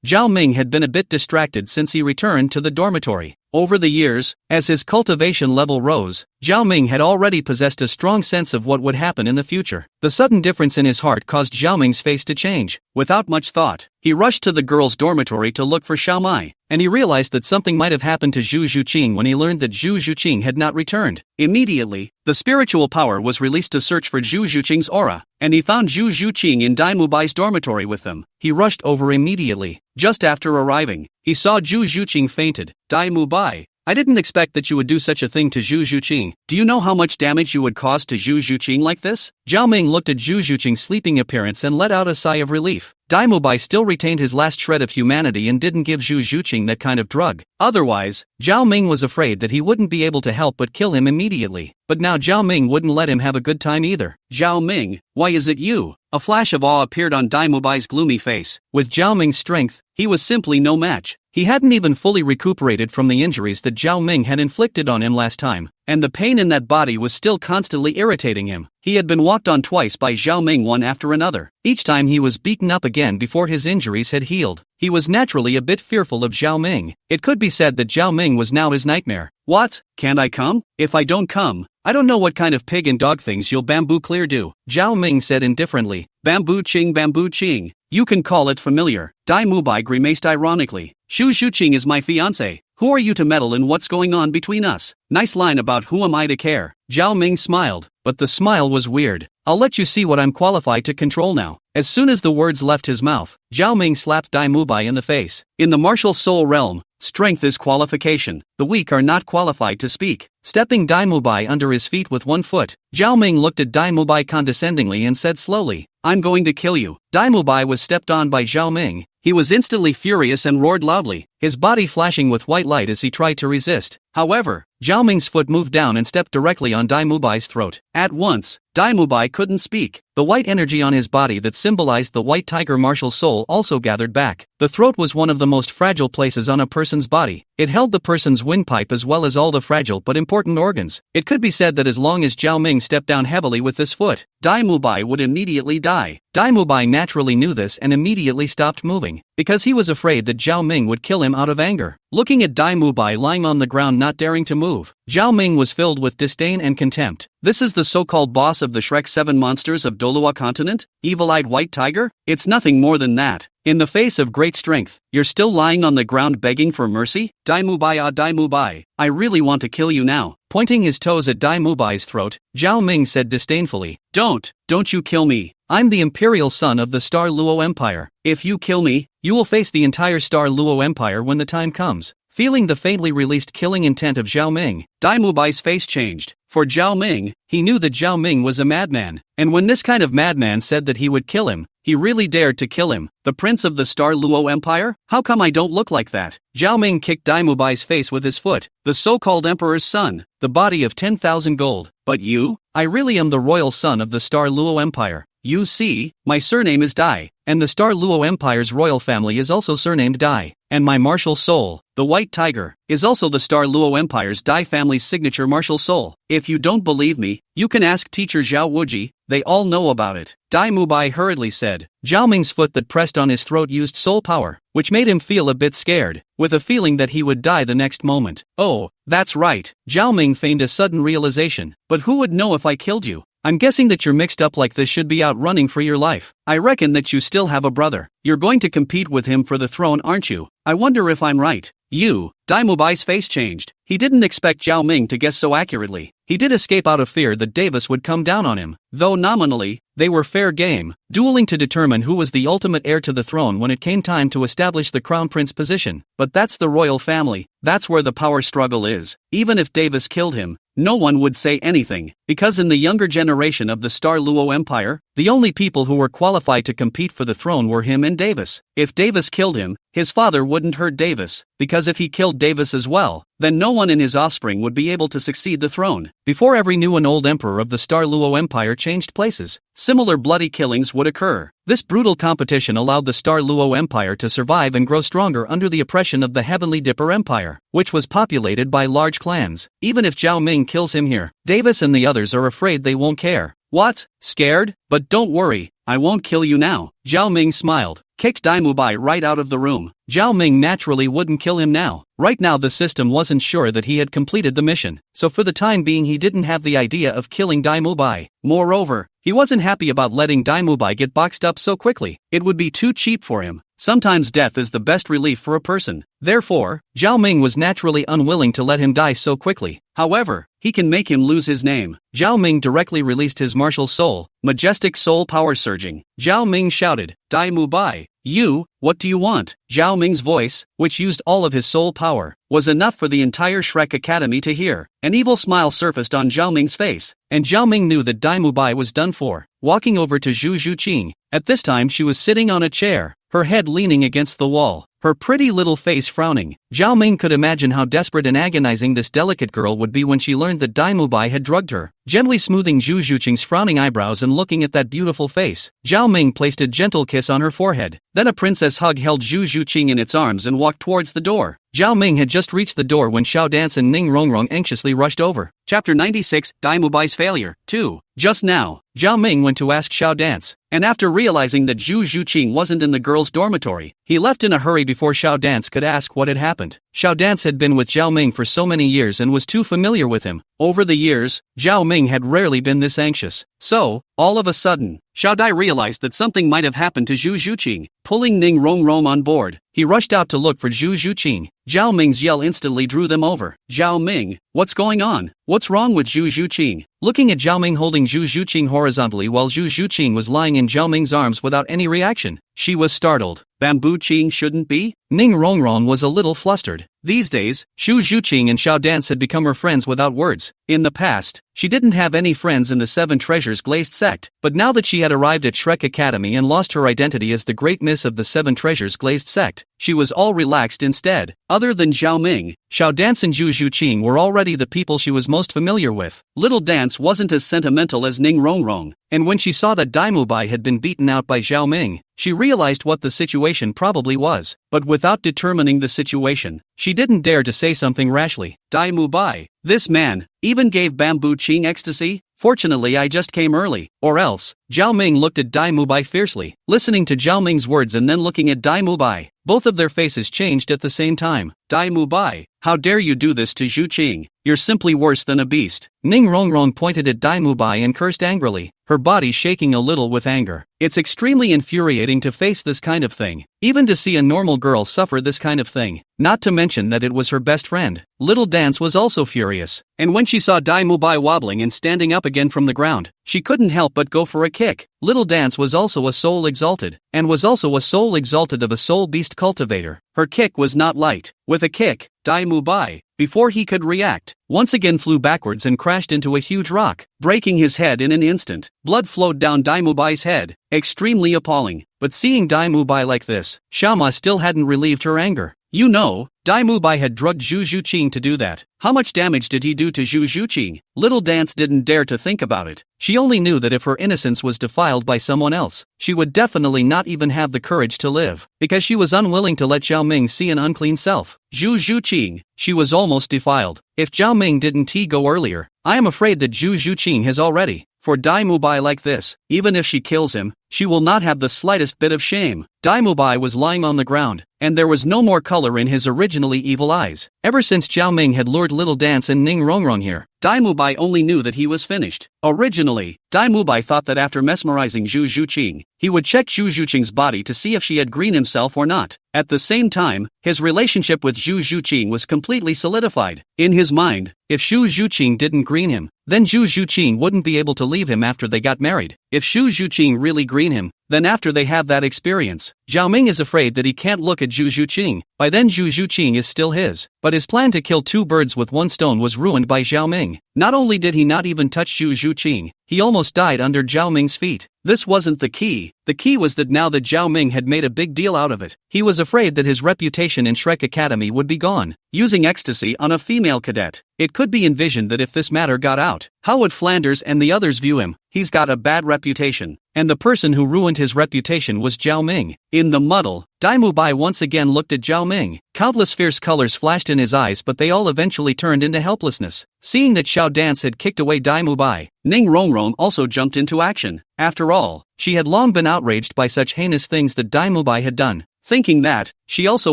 [SPEAKER 1] Zhao Ming had been a bit distracted since he returned to the dormitory. Over the years, as his cultivation level rose, Zhao Ming had already possessed a strong sense of what would happen in the future. The sudden difference in his heart caused Zhao Ming's face to change. Without much thought, he rushed to the girls' dormitory to look for Xiao Mai, and he realized that something might have happened to Zhu Zhuqing when he learned that Zhu Zhuqing had not returned. Immediately, the spiritual power was released to search for Zhu Zhuqing's aura, and he found Zhu Zhuqing in Dai Mubai's dormitory with them. He rushed over immediately. Just after arriving, he saw Zhu Zhuqing fainted. Dai Mubai, I didn't expect that you would do such a thing to Zhu Zhuqing. Do you know how much damage you would cause to Zhu Zhuqing like this? Zhao Ming looked at Zhu Zhuqing's sleeping appearance and let out a sigh of relief. Dai Mubai still retained his last shred of humanity and didn't give Zhu Zhuqing that kind of drug. Otherwise, Zhao Ming was afraid that he wouldn't be able to help but kill him immediately. But now Zhao Ming wouldn't let him have a good time either. Zhao Ming, why is it you? A flash of awe appeared on Dai Mubai's gloomy face. With Zhao Ming's strength, he was simply no match. He hadn't even fully recuperated from the injuries that Zhao Ming had inflicted on him last time, and the pain in that body was still constantly irritating him. He had been walked on twice by Zhao Ming one after another. Each time he was beaten up again before his injuries had healed. He was naturally a bit fearful of Zhao Ming. It could be said that Zhao Ming was now his nightmare. What? Can't I come? If I don't come, I don't know what kind of pig and dog things you'll bamboo clear do, Zhao Ming said indifferently. Bamboo ching. You can call it familiar. Dai Mubai grimaced ironically. Zhu Zhuqing is my fiancé. Who are you to meddle in what's going on between us? Nice line about who am I to care. Zhao Ming smiled, but the smile was weird. I'll let you see what I'm qualified to control now. As soon as the words left his mouth, Zhao Ming slapped Dai Mubai in the face. In the martial soul realm, strength is qualification. The weak are not qualified to speak. Stepping Dai Mubai under his feet with one foot, Zhao Ming looked at Dai Mubai condescendingly and said slowly, I'm going to kill you. Dai Mubai was stepped on by Zhao Ming. He was instantly furious and roared loudly, his body flashing with white light as he tried to resist. However, Zhao Ming's foot moved down and stepped directly on Dai Mubai's throat. At once, Dai Mubai couldn't speak. The white energy on his body that symbolized the white tiger martial soul also gathered back. The throat was one of the most fragile places on a person's body. It held the person's windpipe as well as all the fragile but important organs. It could be said that as long as Zhao Ming stepped down heavily with this foot, Dai Mubai would immediately die. Dai Mubai naturally knew this and immediately stopped moving, because he was afraid that Zhao Ming would kill him out of anger. Looking at Dai Mubai lying on the ground not daring to move, Zhao Ming was filled with disdain and contempt. This is the so-called boss of the Shrek 7 monsters of Douluo continent? Evil-eyed white tiger? It's nothing more than that. In the face of great strength, you're still lying on the ground begging for mercy? Dai Mubai, Dai Mubai, I really want to kill you now. Pointing his toes at Dai Mubai's throat, Zhao Ming said disdainfully, Don't you kill me. I'm the imperial son of the Star Luo Empire. If you kill me, you will face the entire Star Luo Empire when the time comes. Feeling the faintly released killing intent of Zhao Ming, Dai Mubai's face changed. For Zhao Ming, he knew that Zhao Ming was a madman, and when this kind of madman said that he would kill him, he really dared to kill him. The prince of the Star Luo Empire? How come I don't look like that? Zhao Ming kicked Dai Mubai's face with his foot. The so-called emperor's son, the body of 10,000 gold. But you? I really am the royal son of the Star Luo Empire. You see, my surname is Dai, and the Star Luo Empire's royal family is also surnamed Dai, and my martial soul, the White Tiger, is also the Star Luo Empire's Dai family's signature martial soul. If you don't believe me, you can ask teacher Zhao Wuji, they all know about it. Dai Mubai hurriedly said. Zhao Ming's foot that pressed on his throat used soul power, which made him feel a bit scared, with a feeling that he would die the next moment. Oh, that's right. Zhao Ming feigned a sudden realization. But who would know if I killed you? I'm guessing that you're mixed up like this should be out running for your life. I reckon that you still have a brother. You're going to compete with him for the throne, aren't you? I wonder if I'm right. You? Dai Mubai's face changed. He didn't expect Zhao Ming to guess so accurately. He did escape out of fear that Davis would come down on him. Though nominally, they were fair game, dueling to determine who was the ultimate heir to the throne when it came time to establish the crown prince position. But that's the royal family. That's where the power struggle is. Even if Davis killed him, no one would say anything, because in the younger generation of the Star Luo Empire, the only people who were qualified to compete for the throne were him and Davis. If Davis killed him, his father wouldn't hurt Davis, because if he killed Davis as well, then no one in his offspring would be able to succeed the throne. Before every new and old emperor of the Star Luo Empire changed places, similar bloody killings would occur. This brutal competition allowed the Star Luo Empire to survive and grow stronger under the oppression of the Heavenly Dipper Empire, which was populated by large clans. Even if Zhao Ming kills him here, Davis and the others are afraid they won't care. What? Scared? But don't worry, I won't kill you now. Zhao Ming smiled, kicked Dai Mubai right out of the room. Zhao Ming naturally wouldn't kill him now. Right now the system wasn't sure that he had completed the mission, so for the time being he didn't have the idea of killing Dai Mubai. Moreover, he wasn't happy about letting Dai Mubai get boxed up so quickly. It would be too cheap for him. Sometimes death is the best relief for a person. Therefore, Zhao Ming was naturally unwilling to let him die so quickly. However, he can make him lose his name. Zhao Ming directly released his martial soul, majestic soul power surging. Zhao Ming shouted, Dai Mubai, you, what do you want? Zhao Ming's voice, which used all of his soul power, was enough for the entire Shrek Academy to hear. An evil smile surfaced on Zhao Ming's face, and Zhao Ming knew that Dai Mubai was done for. Walking over to Zhu Zhuqing, At this time she was sitting on a chair, her head leaning against the wall, her pretty little face frowning. Zhao Ming could imagine how desperate and agonizing this delicate girl would be when she learned that Dai Mubai had drugged her. Gently smoothing Zhu Zhuqing's frowning eyebrows and looking at that beautiful face, Zhao Ming placed a gentle kiss on her forehead. Then a princess hug held Zhu Zhuqing in its arms and walked towards the door. Zhao Ming had just reached the door when Xiao Dance and Ning Rongrong anxiously rushed over. Chapter 96, Dai Mubai's Failure, 2. Just now, Zhao Ming went to ask Xiao Dance, and after realizing that Zhu Zhuqing wasn't in the girls' dormitory, he left in a hurry before Xiao Dance could ask what had happened. Xiao Dance had been with Zhao Ming for so many years and was too familiar with him. Over the years, Zhao Ming had rarely been this anxious. So, all of a sudden, Xiao Dai realized that something might have happened to Zhu Zhuqing. Pulling Ning Rongrong on board, he rushed out to look for Zhu Zhuqing. Zhao Ming's yell instantly drew them over. Zhao Ming, what's going on? What's wrong with Zhu Zhuqing? Looking at Zhao Ming holding Zhu Zhuqing horizontally while Zhu Zhuqing was lying in Zhao Ming's arms without any reaction, she was startled. Bamboo Qing shouldn't be? Ning Rongrong was a little flustered. These days, Zhu Zhuqing and Xiao Dance had become her friends without words. In the past, she didn't have any friends in the Seven Treasures Glazed sect, but now that she had arrived at Shrek Academy and lost her identity as the Great Miss of the Seven Treasures Glazed sect, she was all relaxed instead. Other than Zhao Ming, Xiao Dance and Zhu Zhuqing were already the people she was most familiar with. Little Dance wasn't as sentimental as Ning Rongrong, and when she saw that Dai Mubai had been beaten out by Zhao Ming, she realized what the situation probably was. But without determining the situation, she didn't dare to say something rashly. Dai Mubai, this man, even gave Bamboo Qing ecstasy? Fortunately I just came early, or else. Zhao Ming looked at Dai Mubai fiercely, listening to Zhao Ming's words and then looking at Dai Mubai. Both of their faces changed at the same time. Dai Mubai, how dare you do this to Zhu Qing? You're simply worse than a beast. Ning Rongrong pointed at Dai Mubai and cursed angrily, her body shaking a little with anger. It's extremely infuriating to face this kind of thing, even to see a normal girl suffer this kind of thing, not to mention that it was her best friend. Little Dance was also furious, and when she saw Dai Mubai wobbling and standing up again from the ground, she couldn't help but go for a kick. Little Dance was also a soul exalted, and was also a soul exalted of a soul beast cultivator. Her kick was not light. With a kick, Dai Mubai, before he could react, once again flew backwards and crashed into a huge rock, breaking his head in an instant. Blood flowed down Dai Mubai's head, extremely appalling. But seeing Dai Mubai like this, Xiaoma still hadn't relieved her anger. You know, Dai Mubai had drugged Zhu Zhuqing to do that. How much damage did he do to Zhu Zhuqing? Little Dance didn't dare to think about it. She only knew that if her innocence was defiled by someone else, she would definitely not even have the courage to live, because she was unwilling to let Zhao Ming see an unclean self. Zhu Zhuqing, she was almost defiled. If Zhao Ming didn't go earlier, I am afraid that Zhu Zhuqing has already. For Dai Mubai like this, even if she kills him, she will not have the slightest bit of shame. Dai Mubai was lying on the ground, and there was no more color in his originally evil eyes. Ever since Zhao Ming had lured Little Dance and Ning Rongrong here, Dai Mubai only knew that he was finished. Originally, Dai Mubai thought that after mesmerizing Zhu Zhuqing, he would check Zhu Zhuqing's body to see if she had green himself or not. At the same time, his relationship with Zhu Zhuqing was completely solidified. In his mind, if Zhu Zhuqing didn't green him, then Zhu Zhuqing wouldn't be able to leave him after they got married. If Zhu Zhuqing really green him, then after they have that experience, Zhao Ming is afraid that he can't look at Zhu Zhuqing. By then Zhu Zhuqing is still his. But his plan to kill two birds with one stone was ruined by Zhao Ming. Not only did he not even touch Zhu Zhuqing, he almost died under Zhao Ming's feet. This wasn't the key. The key was that now that Zhao Ming had made a big deal out of it, he was afraid that his reputation in Shrek Academy would be gone. Using ecstasy on a female cadet, it could be envisioned that if this matter got out, how would Flanders and the others view him? He's got a bad reputation, and the person who ruined his reputation was Zhao Ming. In the muddle, Dai Mubai once again looked at Zhao Ming. Countless fierce colors flashed in his eyes, but they all eventually turned into helplessness. Seeing that Xiao Dance had kicked away Dai Mubai, Ning Rongrong also jumped into action. After all, she had long been outraged by such heinous things that Dai Mubai had done. Thinking that, she also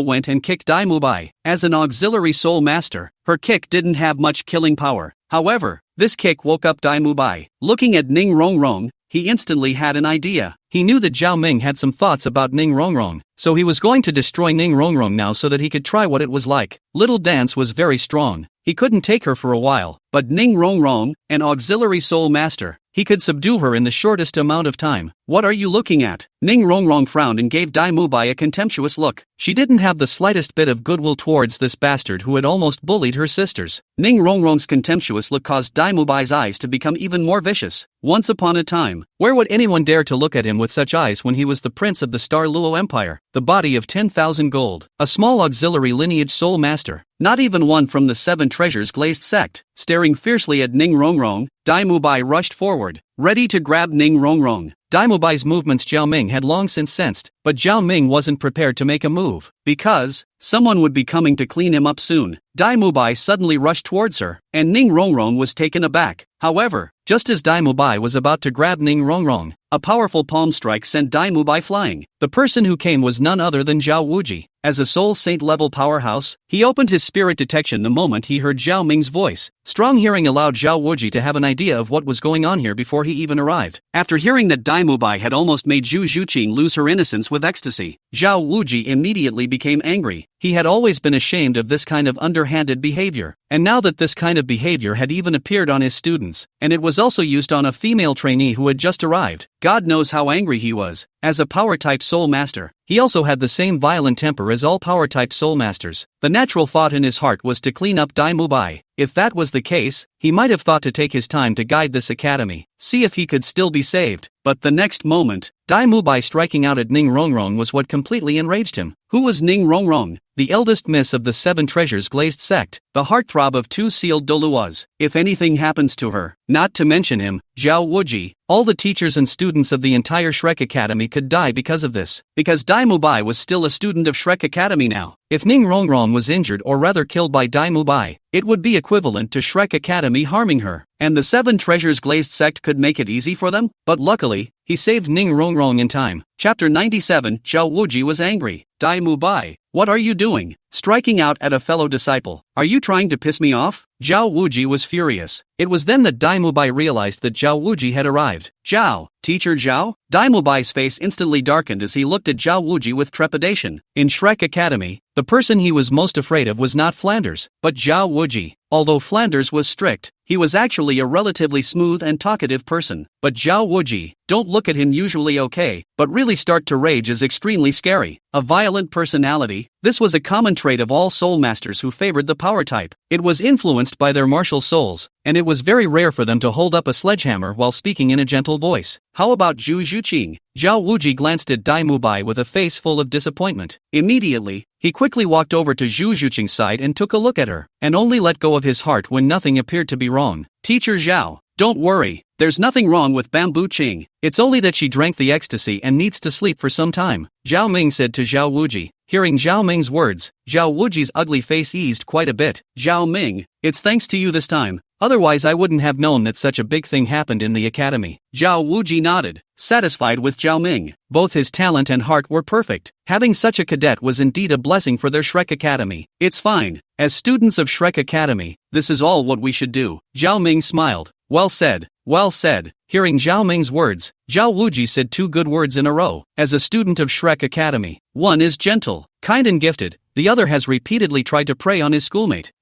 [SPEAKER 1] went and kicked Dai Mubai. As an auxiliary soul master, her kick didn't have much killing power. However, this kick woke up Dai Mubai. Looking at Ning Rongrong, he instantly had an idea. He knew that Zhao Ming had some thoughts about Ning Rongrong, so he was going to destroy Ning Rongrong now so that he could try what it was like. Little Dance was very strong. He couldn't take her for a while, but Ning Rongrong, an auxiliary soul master, he could subdue her in the shortest amount of time. What are you looking at? Ning Rongrong frowned and gave Dai Mubai a contemptuous look. She didn't have the slightest bit of goodwill towards this bastard who had almost bullied her sisters. Ning Rongrong's contemptuous look caused Dai Mubai's eyes to become even more vicious. Once upon a time, where would anyone dare to look at him with such eyes when he was the prince of the Star Luo Empire, the body of 10,000 gold, a small auxiliary lineage soul master, not even one from the Seven Treasures glazed sect? Staring fiercely at Ning Rongrong, Dai Mubai rushed forward, ready to grab Ning Rongrong. Dai Mubai's movements Zhao Ming had long since sensed, but Zhao Ming wasn't prepared to make a move, because someone would be coming to clean him up soon. Dai Mubai suddenly rushed towards her, and Ning Rongrong was taken aback. However, just as Dai Mubai was about to grab Ning Rongrong, a powerful palm strike sent Dai Mubai flying. The person who came was none other than Zhao Wuji. As a soul saint level powerhouse, he opened his spirit detection the moment he heard Zhao Ming's voice. Strong hearing allowed Zhao Wuji to have an idea of what was going on here before he even arrived. After hearing that Dai Mubai had almost made Zhu Zhuqing lose her innocence with ecstasy, Zhao Wuji immediately became angry. He had always been ashamed of this kind of underhanded behavior, and now that this kind of behavior had even appeared on his students, and it was also used on a female trainee who had just arrived, God knows how angry he was. As a power-type soul master, he also had the same violent temper as all power-type soul masters. The natural thought in his heart was to clean up Dai Mubai. If that was the case, he might have thought to take his time to guide this academy, see if he could still be saved. But the next moment, Dai Mubai striking out at Ning Rongrong was what completely enraged him. Who was Ning Rongrong? The eldest miss of the Seven Treasures glazed sect, the heartthrob of two sealed Douluos. If anything happens to her, not to mention him, Zhao Wuji, all the teachers and students of the entire Shrek Academy could die because of this. Because Dai Mubai was still a student of Shrek Academy now. If Ning Rongrong was injured or rather killed by Dai Mubai, it would be equivalent to Shrek Academy harming her. And the Seven Treasures glazed sect could make it easy for them? But luckily, he saved Ning Rongrong in time. Chapter 97. Zhao Wuji was angry. Dai Mubai, what are you doing? Striking out at a fellow disciple. Are you trying to piss me off? Zhao Wuji was furious. It was then that Dai Mubai realized that Zhao Wuji had arrived. Zhao, teacher Zhao? Dai Mubai's face instantly darkened as he looked at Zhao Wuji with trepidation. In Shrek Academy, the person he was most afraid of was not Flanders, but Zhao Wuji. Although Flanders was strict, he was actually a relatively smooth and talkative person. But Zhao Wuji, don't look at him usually okay, but really start to rage is extremely scary. A violent personality, this was a common trait of all soul masters who favored the power type. It was influenced by their martial souls, and it was very rare for them to hold up a sledgehammer while speaking in a gentle voice. How about Zhu Zhuqing? Zhao Wuji glanced at Dai Mubai with a face full of disappointment. Immediately, he quickly walked over to Zhu Zhuqing's side and took a look at her, and only let go of his heart when nothing appeared to be wrong. Teacher Zhao, don't worry, there's nothing wrong with Bamboo Ching. It's only that she drank the ecstasy and needs to sleep for some time, Zhao Ming said to Zhao Wuji. Hearing Zhao Ming's words, Zhao Wuji's ugly face eased quite a bit. Zhao Ming, it's thanks to you this time. Otherwise I wouldn't have known that such a big thing happened in the academy. Zhao Wuji nodded, satisfied with Zhao Ming. Both his talent and heart were perfect. Having such a cadet was indeed a blessing for their Shrek Academy. It's fine. As students of Shrek Academy, this is all what we should do. Zhao Ming smiled. Well said, well said. Hearing Zhao Ming's words, Zhao Wuji said two good words in a row. As a student of Shrek Academy, one is gentle, kind and gifted, the other has repeatedly tried to prey on his schoolmate.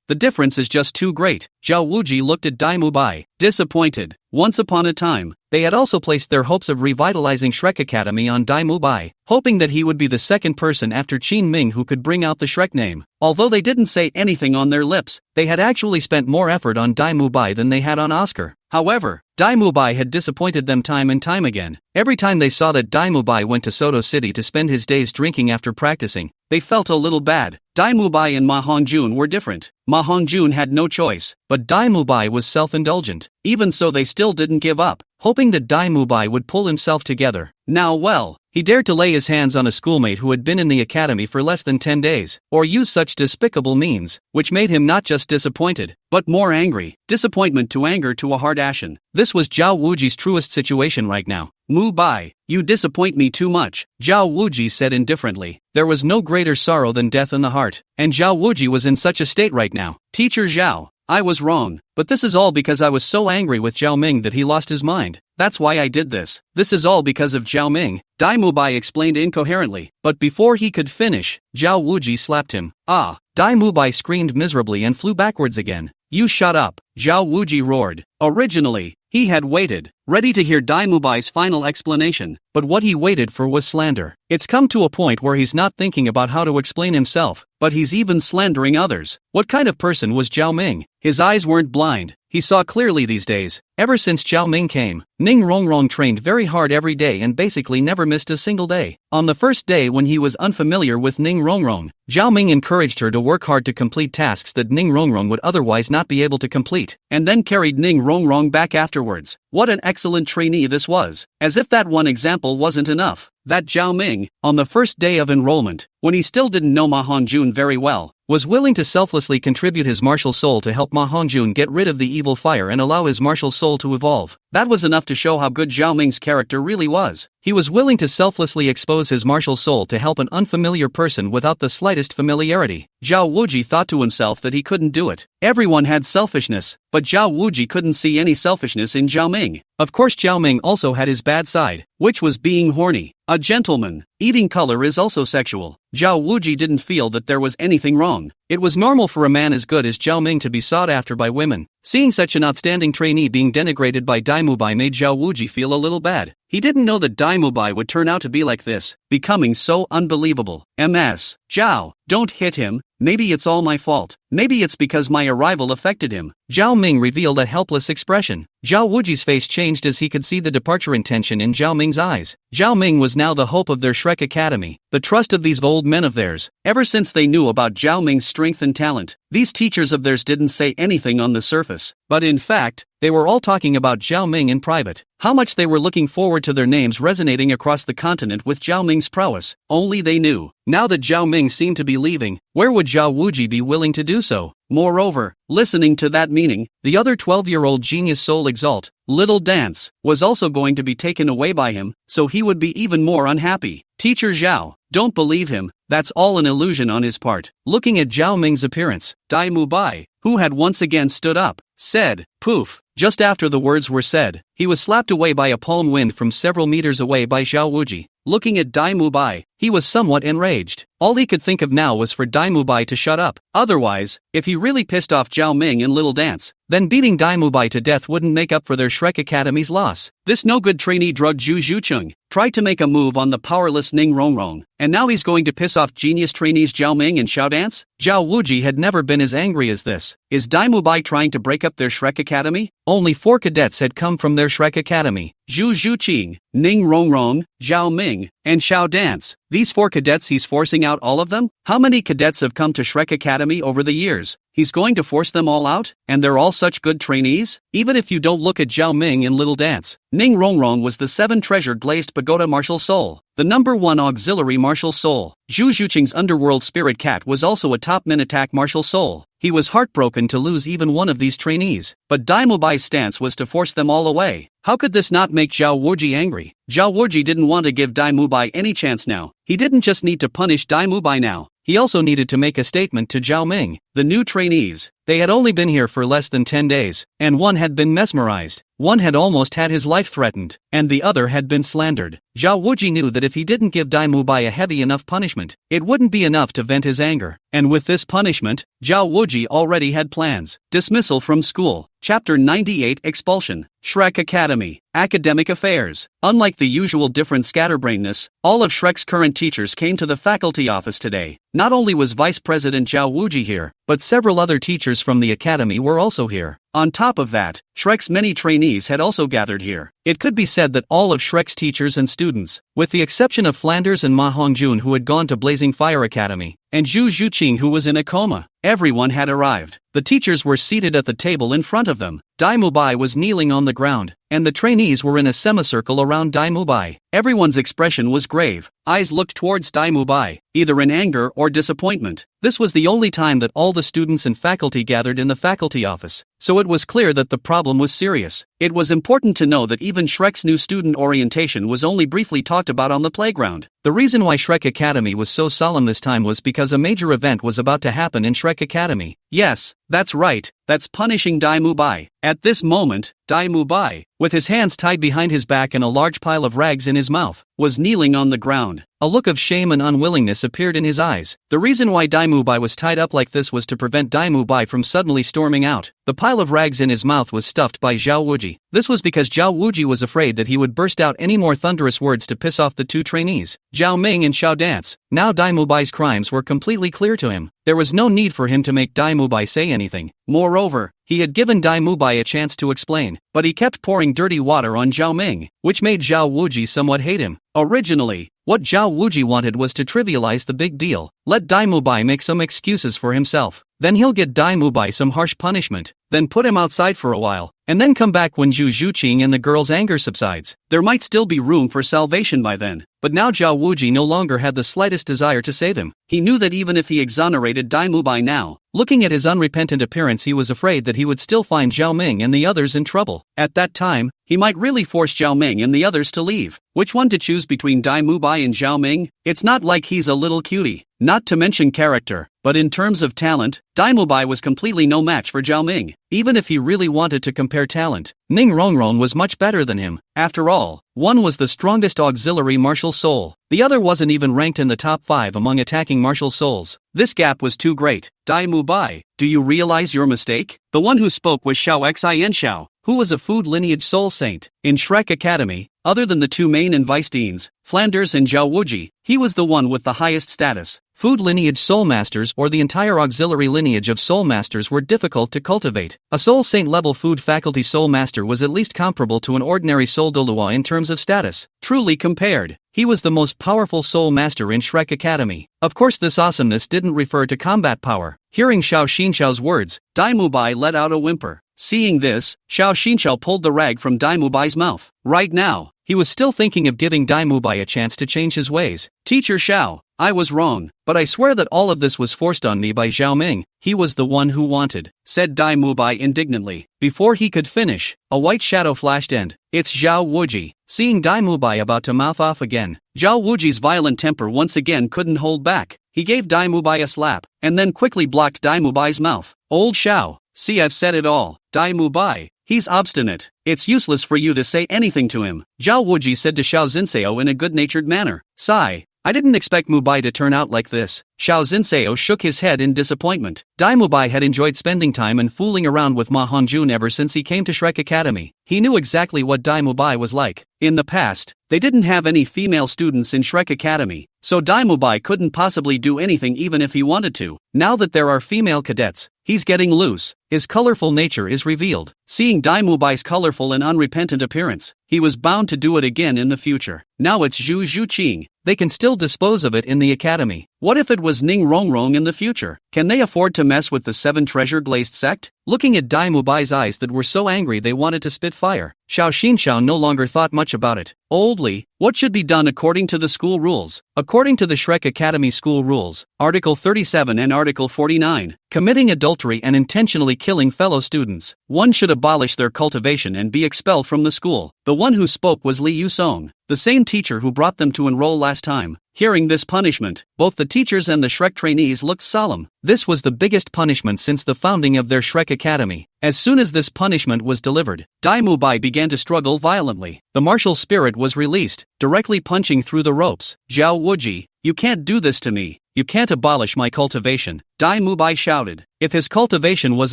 [SPEAKER 1] The difference is just too great. Zhao Wuji looked at Dai Mubai, disappointed. Once upon a time, they had also placed their hopes of revitalizing Shrek Academy on Dai Mubai, hoping that he would be the second person after Qin Ming who could bring out the Shrek name. Although they didn't say anything on their lips, they had actually spent more effort on Dai Mubai than they had on Oscar. However, Dai Mubai had disappointed them time and time again. Every time they saw that Dai Mubai went to Soto City to spend his days drinking after practicing, they felt a little bad. Dai Mubai and Ma Hongjun were different. Ma Hongjun had no choice, but Dai Mubai was self-indulgent. Even so, they still didn't give up, hoping that Dai Mubai would pull himself together. Now well, he dared to lay his hands on a schoolmate who had been in the academy for less than 10 days, or use such despicable means, which made him not just disappointed, but more angry. Disappointment to anger to a hard ashen. This was Zhao Wuji's truest situation right now. Mubai, you disappoint me too much, Zhao Wuji said indifferently. There was no greater sorrow than death in the heart, and Zhao Wuji was in such a state right now. Teacher Zhao, I was wrong. but this is all because I was so angry with Zhao Ming that he lost his mind. That's why I did this. This is all because of Zhao Ming, Dai Mubai explained incoherently, but before he could finish, Zhao Wuji slapped him. Ah! Dai Mubai screamed miserably and flew backwards again. You shut up, Zhao Wuji roared. Originally, he had waited, ready to hear Dai Mubai's final explanation, but what he waited for was slander. It's come to a point where he's not thinking about how to explain himself, but he's even slandering others. What kind of person was Zhao Ming? His eyes weren't blind, he saw clearly these days. Ever since Zhao Ming came, Ning Rongrong trained very hard every day and basically never missed a single day. On the first day when he was unfamiliar with Ning Rongrong, Zhao Ming encouraged her to work hard to complete tasks that Ning Rongrong would otherwise not be able to complete, and then carried Ning Rongrong back afterwards. What an excellent trainee this was! As if that one example wasn't enough, that Zhao Ming, on the first day of enrollment, when he still didn't know Ma Hongjun very well, was willing to selflessly contribute his martial soul to help Ma Hongjun get rid of the evil fire and allow his martial soul to evolve. That was enough to show how good Zhao Ming's character really was. He was willing to selflessly expose his martial soul to help an unfamiliar person without the slightest familiarity. Zhao Wuji thought to himself that he couldn't do it. Everyone had selfishness, but Zhao Wuji couldn't see any selfishness in Zhao Ming. Of course Zhao Ming also had his bad side, which was being horny. A gentleman. Eating color is also sexual. Zhao Wuji didn't feel that there was anything wrong. It was normal for a man as good as Zhao Ming to be sought after by women. Seeing such an outstanding trainee being denigrated by Dai Mubai made Zhao Wuji feel a little bad. He didn't know that Dai Mubai would turn out to be like this, becoming so unbelievable. MS. Zhao, don't hit him. Maybe it's all my fault. Maybe it's because my arrival affected him. Zhao Ming revealed a helpless expression. Zhao Wuji's face changed as he could see the departure intention in Zhao Ming's eyes. Zhao Ming was now the hope of their Shrek Academy, the trust of these old men of theirs. Ever since they knew about Zhao Ming's strength and talent, these teachers of theirs didn't say anything on the surface, but in fact, they were all talking about Zhao Ming in private. How much they were looking forward to their names resonating across the continent with Zhao Ming's prowess, only they knew. Now that Zhao Ming seemed to be leaving, where would Zhao Wuji be willing to do so? Moreover, listening to that meaning, the other 12-year-old genius Soul Exalt, Little Dance, was also going to be taken away by him, so he would be even more unhappy. Teacher Zhao, don't believe him, that's all an illusion on his part. Looking at Zhao Ming's appearance, Dai Mubai, who had once again stood up, said, poof. Just after the words were said, he was slapped away by a palm wind from several meters away by Zhao Wuji. Looking at Dai Mubai, he was somewhat enraged. All he could think of now was for Dai Mubai to shut up. Otherwise, if he really pissed off Zhao Ming and Little Dance, then beating Dai Mubai to death wouldn't make up for their Shrek Academy's loss. This no-good trainee drug Zhu Zhucheng tried to make a move on the powerless Ning Rongrong, and now he's going to piss off genius trainees Zhao Ming and Xiao Dance? Zhao Wuji had never been as angry as this. Is Dai Mubai trying to break up their Shrek Academy? Only 4 cadets had come from their Shrek Academy. Zhu Zhuqing, Ning Rongrong, Zhao Ming, and Xiao Dance. These 4 cadets, he's forcing out all of them? How many cadets have come to Shrek Academy over the years? He's going to force them all out? And they're all such good trainees? Even if you don't look at Zhao Ming and Little Dance, Ning Rongrong was the 7-treasured glazed pagoda martial soul, the #1 auxiliary martial soul. Zhu Zhuqing's underworld spirit cat was also a top min attack martial soul. He was heartbroken to lose even one of these trainees, but Dai Mubai's stance was to force them all away. How could this not make Zhao Wuji angry? Zhao Wuji didn't want to give Dai Mubai any chance now. He didn't just need to punish Dai Mubai now. He also needed to make a statement to Zhao Ming. The new trainees, they had only been here for less than 10 days, and one had been mesmerized, one had almost had his life threatened, and the other had been slandered. Zhao Wuji knew that if he didn't give Dai Mubai a heavy enough punishment, it wouldn't be enough to vent his anger. And with this punishment, Zhao Wuji already had plans. Dismissal from school. Chapter 98 Expulsion. Shrek Academy. Academic Affairs. Unlike the usual different scatterbrainness, all of Shrek's current teachers came to the faculty office today. Not only was Vice President Zhao Wuji here, but several other teachers from the academy were also here. On top of that, Shrek's many trainees had also gathered here. It could be said that all of Shrek's teachers and students, with the exception of Flanders and Ma Hongjun who had gone to Blazing Fire Academy, and Zhu Zhuqing who was in a coma, everyone had arrived. The teachers were seated at the table in front of them. Dai Mubai was kneeling on the ground, and the trainees were in a semicircle around Dai Mubai. Everyone's expression was grave. Eyes looked towards Dai Mubai, either in anger or disappointment. This was the only time that all the students and faculty gathered in the faculty office, so it was clear that the problem was serious. It was important to know that even Shrek's new student orientation was only briefly talked about on the playground. The reason why Shrek Academy was so solemn this time was because a major event was about to happen in Shrek Academy. Yes, that's right, that's punishing Dai Mubai. At this moment, Dai Mubai, with his hands tied behind his back and a large pile of rags in his mouth, was kneeling on the ground. A look of shame and unwillingness appeared in his eyes. The reason why Dai Mubai was tied up like this was to prevent Dai Mubai from suddenly storming out. The pile of rags in his mouth was stuffed by Zhao Wuji. This was because Zhao Wuji was afraid that he would burst out any more thunderous words to piss off the two trainees, Zhao Ming and Xiao Dance. Now Dai Mubai's crimes were completely clear to him. There was no need for him to make Dai Mubai say anything. Moreover, he had given Dai Mubai a chance to explain, but he kept pouring dirty water on Zhao Ming, which made Zhao Wuji somewhat hate him. Originally, what Zhao Wuji wanted was to trivialize the big deal. Let Dai Mubai make some excuses for himself. Then he'll get Dai Mubai some harsh punishment, then put him outside for a while, and then come back when Zhu Zhuqing and the girl's anger subsides. There might still be room for salvation by then. But now Zhao Wuji no longer had the slightest desire to save him. He knew that even if he exonerated Dai Mubai now, looking at his unrepentant appearance, he was afraid that he would still find Zhao Ming and the others in trouble. At that time, he might really force Zhao Ming and the others to leave. Which one to choose between Dai Mubai and Zhao Ming? It's not like he's a little cutie. Not to mention character, but in terms of talent, Dai Mubai was completely no match for Zhao Ming. Even if he really wanted to compare talent, Ning Rongrong was much better than him. After all, one was the strongest auxiliary martial soul. The other wasn't even ranked in the top 5 among attacking martial souls. This gap was too great. Dai Mubai, do you realize your mistake? The one who spoke was Xiao Xin Xiao, who was a food lineage soul saint. In Shrek Academy, other than the two main and vice deans, Flanders and Zhao Wuji, he was the one with the highest status. Food lineage soul masters or the entire auxiliary lineage of soul masters were difficult to cultivate. A soul saint level food faculty soul master was at least comparable to an ordinary soul Douluo in terms of status. Truly compared, he was the most powerful soul master in Shrek Academy. Of course, this awesomeness didn't refer to combat power. Hearing Xiao Xinxiao's words, Dai Mubai let out a whimper. Seeing this, Xiao Xinxiao pulled the rag from Dai Mubai's mouth. Right now, he was still thinking of giving Dai Mubai a chance to change his ways. Teacher Xiao, I was wrong, but I swear that all of this was forced on me by Zhao Ming. He was the one who wanted, said Dai Mubai indignantly. Before he could finish, a white shadow flashed and, it's Zhao Wuji. Seeing Dai Mubai about to mouth off again, Zhao Wuji's violent temper once again couldn't hold back. He gave Dai Mubai a slap, and then quickly blocked Dai Mubai's mouth. Old Xiao, see, I've said it all. Dai Mubai, he's obstinate. It's useless for you to say anything to him, Zhao Wuji said to Xiao Zinseo in a good-natured manner. Sigh. I didn't expect Mubai to turn out like this. Xiao Zinseo shook his head in disappointment. Dai Mubai had enjoyed spending time and fooling around with Ma Hongjun ever since he came to Shrek Academy. He knew exactly what Dai Mubai was like. In the past, they didn't have any female students in Shrek Academy, so Dai Mubai couldn't possibly do anything even if he wanted to. Now that there are female cadets, he's getting loose. His colorful nature is revealed. Seeing Dai Mubai's colorful and unrepentant appearance, he was bound to do it again in the future. Now it's Zhu Zhuqing. They can still dispose of it in the academy. What if it was Ning Rongrong in the future? Can they afford to mess with the 7 treasure-glazed sect? Looking at Dai Mubai's eyes that were so angry they wanted to spit fire, Xiao Xinxiao no longer thought much about it. Old Li, what should be done according to the school rules? According to the Shrek Academy school rules, Article 37 and Article 49, committing adultery and intentionally killing fellow students, one should abolish their cultivation and be expelled from the school. The one who spoke was Li Yusong, the same teacher who brought them to enroll last time. Hearing this punishment, both the teachers and the Shrek trainees looked solemn. This was the biggest punishment since the founding of their Shrek Academy. As soon as this punishment was delivered, Dai Mubai began to struggle violently. The martial spirit was released, directly punching through the ropes. Zhao Wuji, you can't do this to me. You can't abolish my cultivation, Dai Mubai shouted. If his cultivation was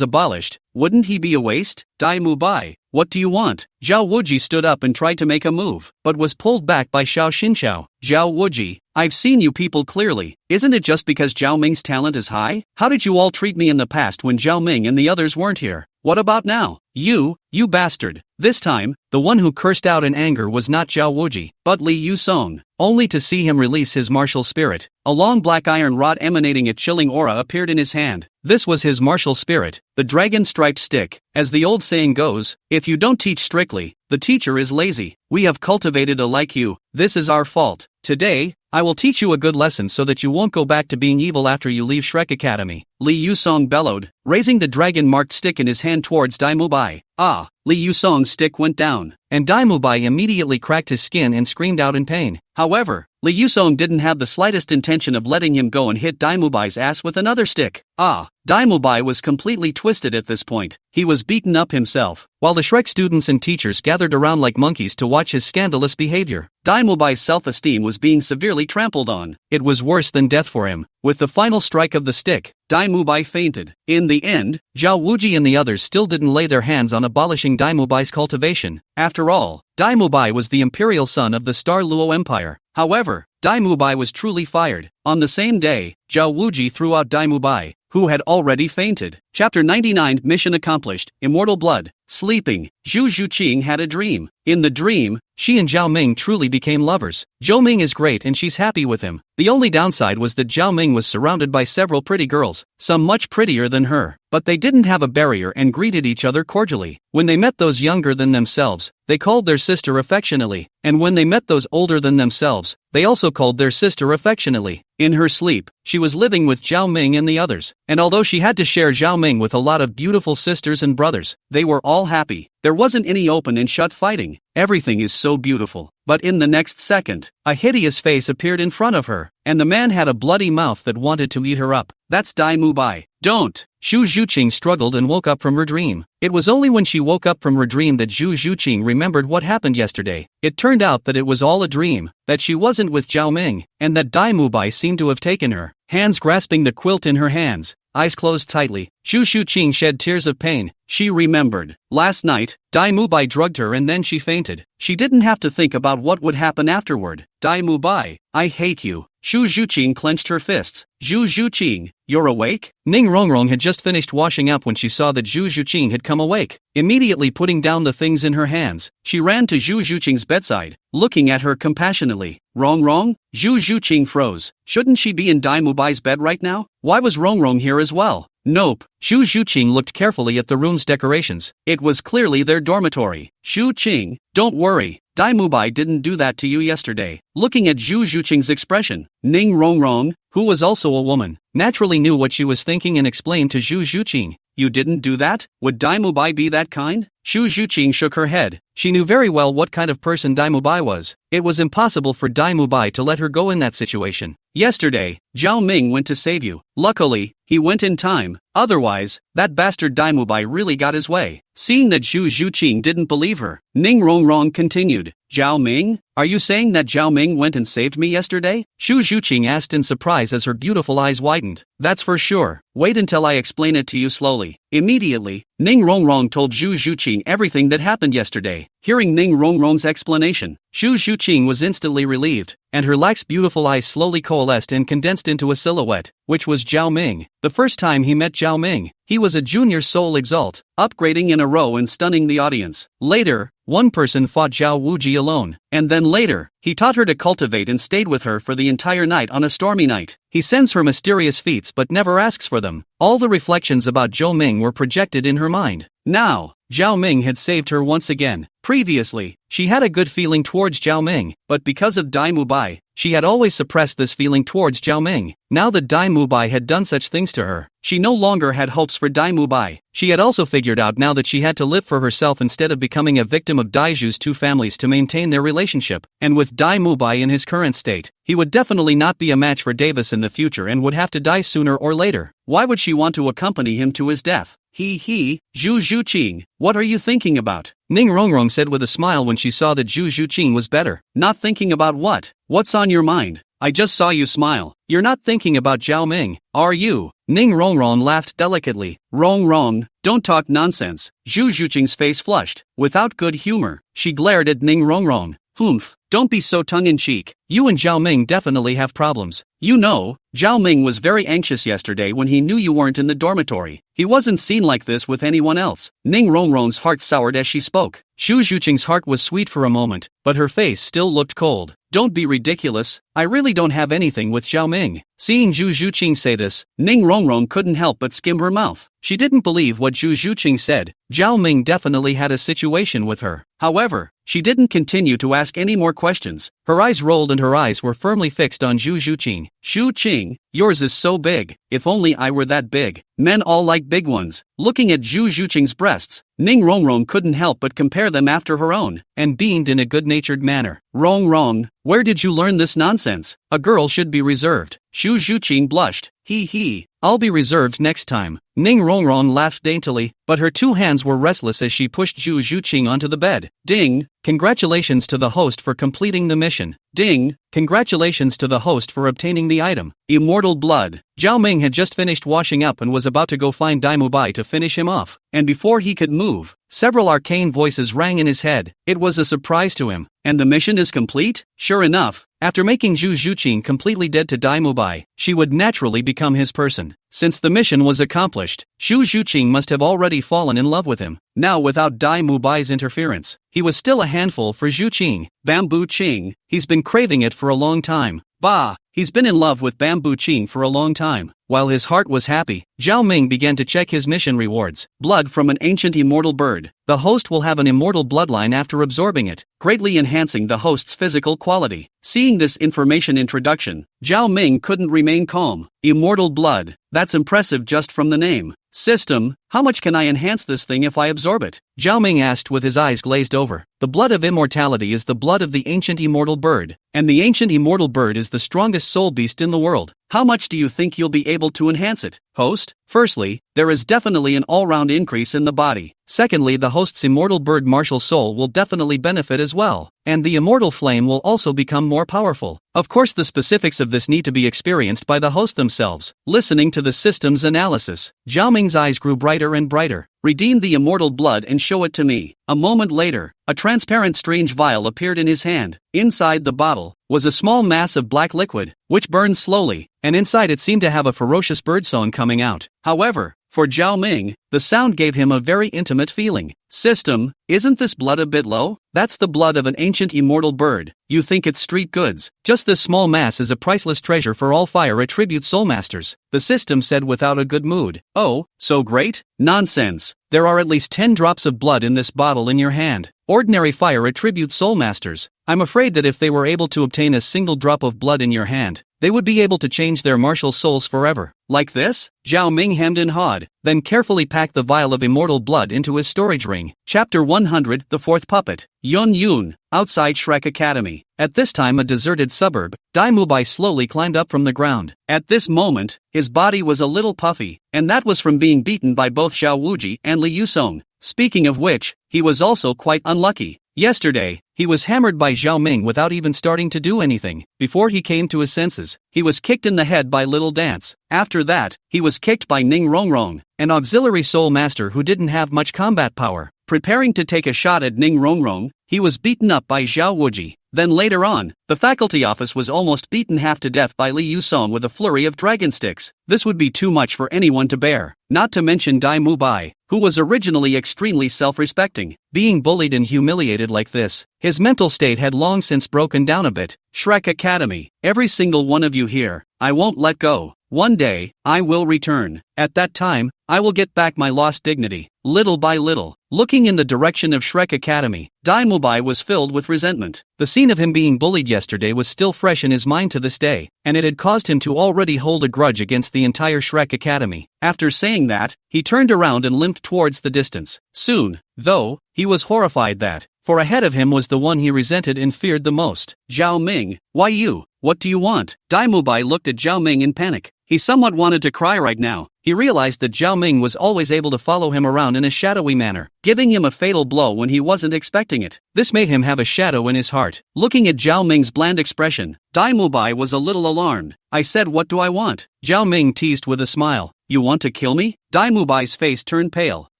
[SPEAKER 1] abolished, wouldn't he be a waste? Dai Mubai, what do you want? Zhao Wuji stood up and tried to make a move, but was pulled back by Xiao Xinxiao. Zhao Wuji, I've seen you people clearly. Isn't it just because Zhao Ming's talent is high? How did you all treat me in the past when Zhao Ming and the others weren't here? What about now? You bastard. This time, the one who cursed out in anger was not Zhao Wuji, but Li Yusong. Only to see him release his martial spirit. A long black iron rod emanating a chilling aura appeared in his hand. This was his martial spirit, the dragon-striped stick. As the old saying goes, if you don't teach strictly, the teacher is lazy. We have cultivated a like you. This is our fault. Today, I will teach you a good lesson so that you won't go back to being evil after you leave Shrek Academy. Li Yusong bellowed, raising the dragon-marked stick in his hand towards Dai Mubai. Ah! Li Yusong's stick went down, and Dai Mubai immediately cracked his skin and screamed out in pain. However, Li Yusong didn't have the slightest intention of letting him go and hit Dai Mubai's ass with another stick. Ah! Daimubai was completely twisted at this point. He was beaten up himself, while the Shrek students and teachers gathered around like monkeys to watch his scandalous behavior. Daimubai's self-esteem was being severely trampled on. It was worse than death for him. With the final strike of the stick, Daimubai fainted. In the end, Zhao Wuji and the others still didn't lay their hands on abolishing Daimubai's cultivation. After all, Daimubai was the imperial son of the Star Luo Empire. However, Daimubai was truly fired. On the same day, Zhao Wuji threw out Daimubai, who had already fainted. Chapter 99 Mission accomplished. Immortal blood. Sleeping, Zhu Zhuqing had a dream. In the dream, she and Zhao Ming truly became lovers. Zhou Ming is great and she's happy with him. The only downside was that Zhao Ming was surrounded by several pretty girls, some much prettier than her. But they didn't have a barrier and greeted each other cordially. When they met those younger than themselves, they called their sister affectionately. And when they met those older than themselves, they also called their sister affectionately. In her sleep, she was living with Zhao Ming and the others. And although she had to share Zhao Ming with a lot of beautiful sisters and brothers, they were all happy. There wasn't any open and shut fighting. Everything is so beautiful. But in the next second, a hideous face appeared in front of her, and the man had a bloody mouth that wanted to eat her up. That's Daimubai. Don't! Zhu Zhuqing struggled and woke up from her dream. It was only when she woke up from her dream that Zhu Zhuqing remembered what happened yesterday. It turned out that it was all a dream, that she wasn't with Zhao Ming, and that Daimubai seemed to have taken her. Hands grasping the quilt in her hands, eyes closed tightly, Zhu Zhuqing shed tears of pain. She remembered. Last night, Daimubai drugged her and then she fainted. She didn't have to think about what would happen afterward. Daimubai, I hate you. Zhu Zhuqing clenched her fists. Zhu Zhuqing, you're awake? Ning Rongrong had just finished washing up when she saw that Zhu Zhuqing had come awake. Immediately putting down the things in her hands, she ran to Zhu Zhuqing's bedside, looking at her compassionately. Rongrong? Zhu Zhuqing froze. Shouldn't she be in Daimubai's bed right now? Why was Rongrong here as well? Nope. Zhu Zhuqing looked carefully at the room's decorations. It was clearly their dormitory. Zhuqing, don't worry. Daimubai didn't do that to you yesterday. Looking at Zhu Zhuqing's expression, Ning Rongrong, who was also a woman, naturally knew what she was thinking and explained to Zhu Zhuqing. You didn't do that? Would Daimubai be that kind? Zhu Zhuqing shook her head. She knew very well what kind of person Daimubai was. It was impossible for Daimubai to let her go in that situation. Yesterday, Zhao Ming went to save you. Luckily, he went in time. Otherwise, that bastard Daimubai really got his way. Seeing that Zhu Zhuqing didn't believe her, Ning Rongrong continued. Zhao Ming? Are you saying that Zhao Ming went and saved me yesterday? Zhu Zhuqing asked in surprise as her beautiful eyes widened. That's for sure. Wait until I explain it to you slowly. Immediately, Ning Rongrong told Zhu Zhuqing everything that happened yesterday. Hearing Ning Rongrong's explanation, Zhu Zhuqing was instantly relieved, and her lax beautiful eyes slowly coalesced and condensed into a silhouette, which was Zhao Ming. The first time he met Zhao Ming, he was a junior soul exalt, upgrading in a row and stunning the audience. Later, one person fought Zhao Wuji alone, and then later, he taught her to cultivate and stayed with her for the entire night on a stormy night. He sends her mysterious feats but never asks for them. All the reflections about Zhou Ming were projected in her mind. Now, Zhao Ming had saved her once again. Previously, she had a good feeling towards Zhao Ming, but because of Daimubai, she had always suppressed this feeling towards Zhao Ming. Now that Daimubai had done such things to her, she no longer had hopes for Daimubai. She had also figured out now that she had to live for herself instead of becoming a victim of Daiju's two families to maintain their relationship. And with Daimubai in his current state, he would definitely not be a match for Davis in the future and would have to die sooner or later. Why would she want to accompany him to his death? Zhu Zhuqing, what are you thinking about? Ning Rongrong said with a smile when she saw that Zhu Zhuqing was better. Not thinking about what? What's on your mind? I just saw you smile. You're not thinking about Zhao Ming, are you? Ning Rongrong laughed delicately. Rongrong, don't talk nonsense. Zhu Zhuqing's face flushed. Without good humor, she glared at Ning Rongrong. Humph, don't be so tongue-in-cheek. You and Zhao Ming definitely have problems. You know, Zhao Ming was very anxious yesterday when he knew you weren't in the dormitory. He wasn't seen like this with anyone else. Ning Rongrong's heart soured as she spoke. Zhu Zhuqing's heart was sweet for a moment, but her face still looked cold. Don't be ridiculous. I really don't have anything with Zhao Ming. Seeing Zhu Zhuqing say this, Ning Rongrong couldn't help but skim her mouth. She didn't believe what Zhu Zhuqing said. Zhao Ming definitely had a situation with her. However, she didn't continue to ask any more questions. Her eyes rolled and her eyes were firmly fixed on Zhu Zhuqing. Zhuqing, yours is so big. If only I were that big. Men all like big ones. Looking at Zhu Zhuqing's breasts, Ning Rongrong couldn't help but compare them after her own, and beamed in a good-natured manner. Rongrong, where did you learn this nonsense? A girl should be reserved. Zhu Zhuqing blushed. Hee. I'll be reserved next time. Ning Rongrong laughed daintily, but her two hands were restless as she pushed Zhu Zhuqing onto the bed. Ding! Congratulations to the host for completing the mission. Ding! Congratulations to the host for obtaining the item. Immortal blood. Zhao Ming had just finished washing up and was about to go find Dai Mubai to finish him off. And before he could move, several arcane voices rang in his head. It was a surprise to him. And the mission is complete? Sure enough, after making Zhu Zhuqing completely dead to Dai Mubai, she would naturally become his person. Since the mission was accomplished, Zhu Zhuqing must have already fallen in love with him. Now without Dai Mubai's interference, he was still a handful for Zhuqing. Bamboo Qing, he's been craving it for a long time. Bah, he's been in love with Bamboo Qing for a long time. While his heart was happy, Zhao Ming began to check his mission rewards. Blood from an ancient immortal bird. The host will have an immortal bloodline after absorbing it, greatly enhancing the host's physical quality. Seeing this information introduction, Zhao Ming couldn't remain calm. Immortal blood, that's impressive just from the name. System, how much can I enhance this thing if I absorb it? Zhao Ming asked with his eyes glazed over. The blood of immortality is the blood of the ancient immortal bird, and the ancient immortal bird is the strongest soul beast in the world. How much do you think you'll be able to enhance it, host? Firstly, there is definitely an all-round increase in the body. Secondly, the host's immortal bird martial soul will definitely benefit as well, and the immortal flame will also become more powerful. Of course, the specifics of this need to be experienced by the host themselves. Listening to the system's analysis, Zhao Ming's eyes grew brighter and brighter. Redeem the immortal blood and show it to me. A moment later, a transparent strange vial appeared in his hand. Inside the bottle was a small mass of black liquid, which burned slowly, and inside it seemed to have a ferocious birdsong coming out. However, for Zhao Ming, the sound gave him a very intimate feeling. System, isn't this blood a bit low? That's the blood of an ancient immortal bird. You think it's street goods? Just this small mass is a priceless treasure for all fire attribute soulmasters, the system said without a good mood. Oh, so great? Nonsense. There are at least 10 drops of blood in this bottle in your hand. Ordinary fire attribute soulmasters. I'm afraid that if they were able to obtain a single drop of blood in your hand, they would be able to change their martial souls forever. Like this? Zhao Ming hemmed and hawed, then carefully packed the vial of immortal blood into his storage ring. Chapter 100, The Fourth Puppet. Yun, outside Shrek Academy. At this time a deserted suburb, Dai Mubai slowly climbed up from the ground. At this moment, his body was a little puffy, and that was from being beaten by both Xiao Wuji and Li Yusong. Speaking of which, he was also quite unlucky. Yesterday, he was hammered by Zhao Ming without even starting to do anything. Before he came to his senses, he was kicked in the head by Little Dance. After that, he was kicked by Ning Rongrong, an auxiliary soul master who didn't have much combat power. Preparing to take a shot at Ning Rongrong, he was beaten up by Xiao Wuji. Then later on, the faculty office was almost beaten half to death by Li Yusong with a flurry of dragon sticks. This would be too much for anyone to bear, not to mention Dai Mubai, who was originally extremely self-respecting. Being bullied and humiliated like this, his mental state had long since broken down a bit. Shrek Academy, every single one of you here, I won't let go. One day, I will return. At that time, I will get back my lost dignity. Little by little, looking in the direction of Shrek Academy, Dai Mubai was filled with resentment. The scene of him being bullied yesterday was still fresh in his mind to this day, and it had caused him to already hold a grudge against the entire Shrek Academy. After saying that, he turned around and limped towards the distance. Soon, though, he was horrified that, for ahead of him was the one he resented and feared the most. Zhao Ming, why you? What do you want? Dai Mubai looked at Zhao Ming in panic. He somewhat wanted to cry right now. He realized that Zhao Ming was always able to follow him around in a shadowy manner, giving him a fatal blow when he wasn't expecting it. This made him have a shadow in his heart. Looking at Zhao Ming's bland expression, Dai Mubai was a little alarmed. I said, what do I want? Zhao Ming teased with a smile. You want to kill me? Dai Mubai's face turned pale.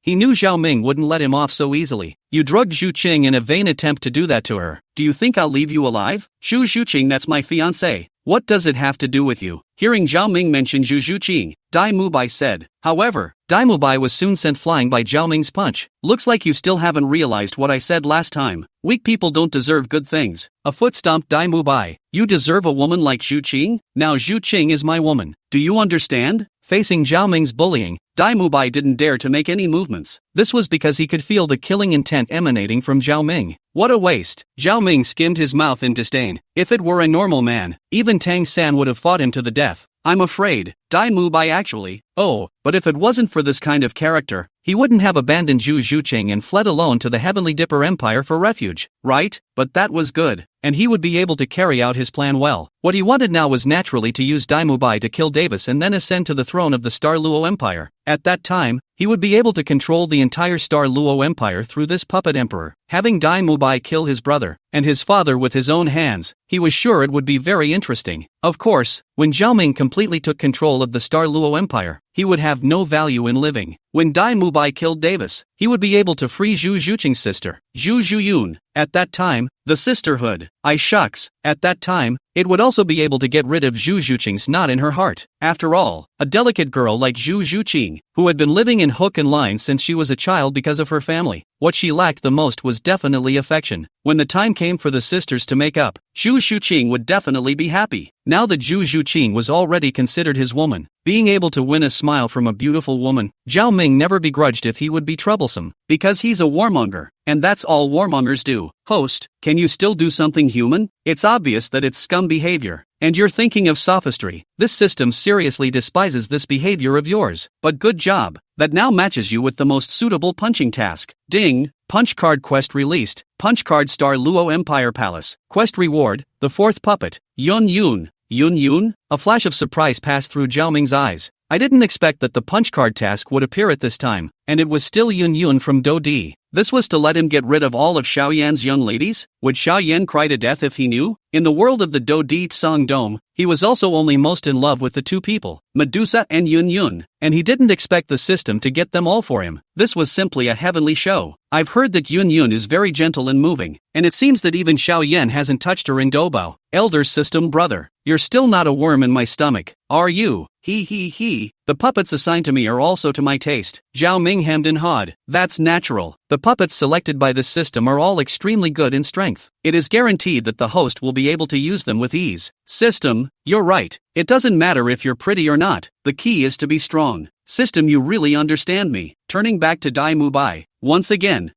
[SPEAKER 1] He knew Zhao Ming wouldn't let him off so easily. You drugged Zhu Qing in a vain attempt to do that to her. Do you think I'll leave you alive? Zhu Qing, that's my fiancée. What does it have to do with you? Hearing Zhao Ming mention Zhu Qing, Dai Mubai said. However, Dai Mubai was soon sent flying by Zhao Ming's punch. Looks like you still haven't realized what I said last time. Weak people don't deserve good things. A foot stomped Dai Mubai. You deserve a woman like Zhu Qing? Now Zhu Qing is my woman. Do you understand? Facing Zhao Ming's bullying, Dai Mubai didn't dare to make any movements. This was because he could feel the killing intent emanating from Zhao Ming. What a waste. Zhao Ming skimmed his mouth in disdain. If it were a normal man, even Tang San would have fought him to the death. I'm afraid, Dai Mubai actually. Oh, but if it wasn't for this kind of character, he wouldn't have abandoned Zhu Zhuqing and fled alone to the Heavenly Dipper Empire for refuge, right? But that was good, and he would be able to carry out his plan well. What he wanted now was naturally to use Dai Mubai to kill Davis and then ascend to the throne of the Star Luo Empire. At that time, he would be able to control the entire Star Luo Empire through this puppet emperor. Having Dai Mubai kill his brother and his father with his own hands, he was sure it would be very interesting. Of course, when Zhao Ming completely took control of the Star Luo Empire, he would have no value in living. When Dai Mubai killed Davis, he would be able to free Zhu Zhuqing's sister, Zhu Zhuyun. At that time, the sisterhood, shucks, at that time, it would also be able to get rid of Zhu Zhuqing's knot in her heart. After all, a delicate girl like Zhu Zhuqing, who had been living in hook and line since she was a child because of her family, what she lacked the most was definitely affection. When the time came for the sisters to make up, Zhu Zhuqing would definitely be happy. Now that Zhu Zhuqing was already considered his woman, being able to win a smile from a beautiful woman, Zhao Ming never begrudged if he would be troublesome, because he's a warmonger, and that's all warmongers do. Host, can you still do something human? It's obvious that it's scum behavior, and you're thinking of sophistry. This system seriously despises this behavior of yours, but good job. That now matches you with the most suitable punching task. Ding! Punch card quest released. Punch card Star Luo Empire Palace. Quest reward, the fourth puppet, Yun Yun. Yun Yun? A flash of surprise passed through Zhao Ming's eyes. I didn't expect that the punch card task would appear at this time, and it was still Yun Yun from Do Di. This was to let him get rid of all of Xiaoyan's young ladies? Would Xiaoyan cry to death if he knew? In the world of the Do Di Tsang Dome, he was also only most in love with the two people, Medusa and Yun Yun, and he didn't expect the system to get them all for him. This was simply a heavenly show. I've heard that Yun Yun is very gentle and moving, and it seems that even Xiaoyan hasn't touched her in Douluo. Elder system brother, you're still not a worm in my stomach, are you? He. The puppets assigned to me are also to my taste. Zhao Ming hemmed and hawed. That's natural. The puppets selected by this system are all extremely good in strength. It is guaranteed that the host will be able to use them with ease. System, you're right. It doesn't matter if you're pretty or not. The key is to be strong. System, you really understand me. Turning back to Dai Mubai. Once again,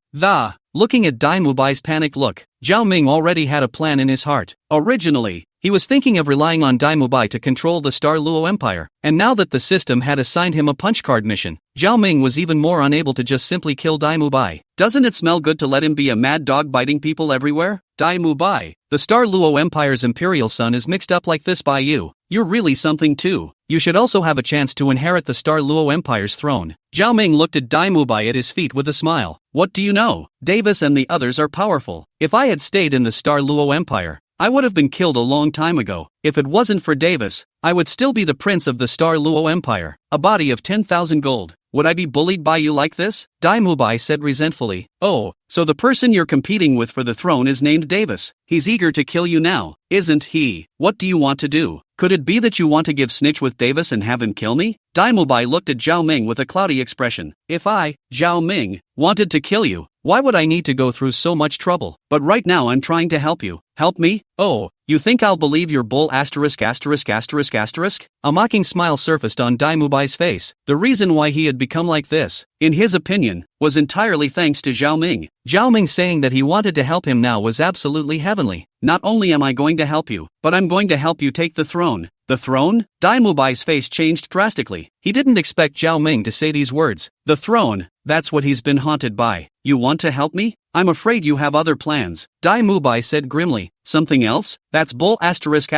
[SPEAKER 1] looking at Dai Mubai's panicked look, Zhao Ming already had a plan in his heart. Originally, he was thinking of relying on Dai Mubai to control the Star Luo Empire, and now that the system had assigned him a punch card mission, Zhao Ming was even more unable to just simply kill Dai Mubai. Doesn't it smell good to let him be a mad dog biting people everywhere? Dai Mubai, the Star Luo Empire's imperial son is mixed up like this by you. You're really something too. You should also have a chance to inherit the Star Luo Empire's throne. Zhao Ming looked at Dai Mubai at his feet with a smile. What do you know? Davis and the others are powerful. If I had stayed in the Star Luo Empire, I would have been killed a long time ago. If it wasn't for Davis, I would still be the prince of the Star Luo Empire. A body of 10,000 gold. Would I be bullied by you like this? Dai Mubai said resentfully. Oh, so the person you're competing with for the throne is named Davis. He's eager to kill you now, isn't he? What do you want to do? Could it be that you want to give snitch with Davis and have him kill me? Dai Mubai looked at Zhao Ming with a cloudy expression. If I, Zhao Ming, wanted to kill you, why would I need to go through so much trouble? But right now I'm trying to help you. Help me? Oh, you think I'll believe your bull asterisk? A mocking smile surfaced on Dai Mubai's face. The reason why he had become like this, in his opinion, was entirely thanks to Zhao Ming. Zhao Ming saying that he wanted to help him now was absolutely heavenly. Not only am I going to help you, but I'm going to help you take the throne. The throne? Dai Mubai's face changed drastically. He didn't expect Zhao Ming to say these words. The throne, that's what he's been haunted by. You want to help me? I'm afraid you have other plans. Dai Mubai said grimly. Something else? That's bull asterisk.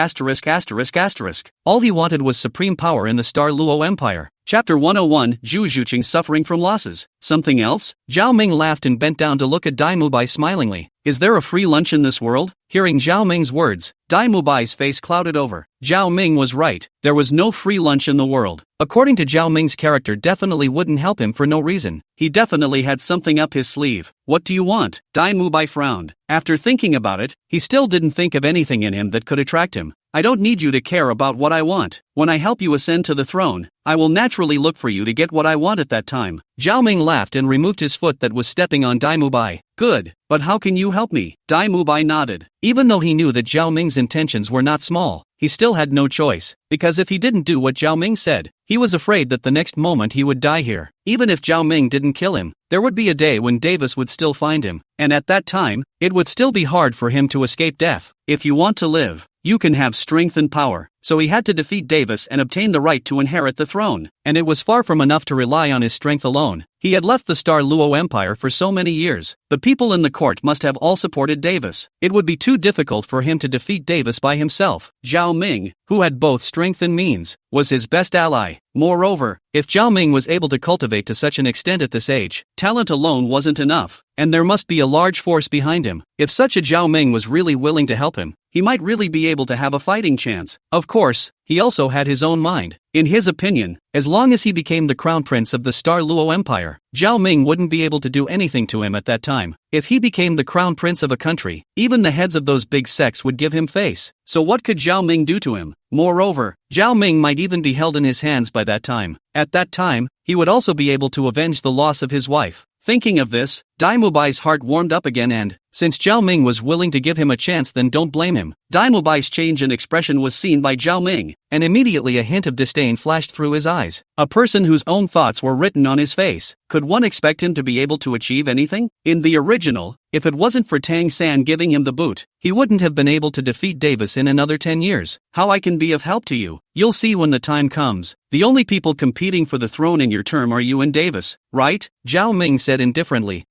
[SPEAKER 1] All he wanted was supreme power in the Star Luo Empire. Chapter 101, Zhu Zhuqing suffering from losses. Something else? Zhao Ming laughed and bent down to look at Dai Mubai smilingly. Is there a free lunch in this world? Hearing Zhao Ming's words, Dai Mubai's face clouded over. Zhao Ming was right. There was no free lunch in the world. According to Zhao Ming's character definitely wouldn't help him for no reason. He definitely had something up his sleeve. What do you want? Dai Mubai frowned. After thinking about it, he still didn't think of anything in him that could attract him. I don't need you to care about what I want. When I help you ascend to the throne, I will naturally look for you to get what I want at that time. Zhao Ming laughed and removed his foot that was stepping on Dai Mubai. Good, but how can you help me? Dai Mubai nodded. Even though he knew that Zhao Ming's intentions were not small, he still had no choice, because if he didn't do what Zhao Ming said, He was afraid that the next moment he would die here. Even if Zhao Ming didn't kill him, there would be a day when Davis would still find him, and at that time, it would still be hard for him to escape death. If you want to live, you can have strength and power. So he had to defeat Davis and obtain the right to inherit the throne. And it was far from enough to rely on his strength alone. He had left the Star Luo Empire for so many years. The people in the court must have all supported Davis. It would be too difficult for him to defeat Davis by himself. Zhao Ming, who had both strength and means, was his best ally. Moreover, if Zhao Ming was able to cultivate to such an extent at this age, talent alone wasn't enough, and there must be a large force behind him. If such a Zhao Ming was really willing to help him, he might really be able to have a fighting chance. Of course, he also had his own mind. In his opinion, as long as he became the crown prince of the Star Luo Empire, Zhao Ming wouldn't be able to do anything to him at that time. If he became the crown prince of a country, even the heads of those big sects would give him face. So what could Zhao Ming do to him? Moreover, Zhao Ming might even be held in his hands by that time. At that time, he would also be able to avenge the loss of his wife. Thinking of this, Dai Mubai's heart warmed up again and, since Zhao Ming was willing to give him a chance, then don't blame him. Dai Mubai's change in expression was seen by Zhao Ming, and immediately a hint of disdain flashed through his eyes. A person whose own thoughts were written on his face. Could one expect him to be able to achieve anything? In the original, if it wasn't for Tang San giving him the boot, he wouldn't have been able to defeat Davis in another 10 years. How I can be of help to you? You'll see when the time comes. The only people competing for the throne in your term are you and Davis, right? Zhao Ming said indifferently.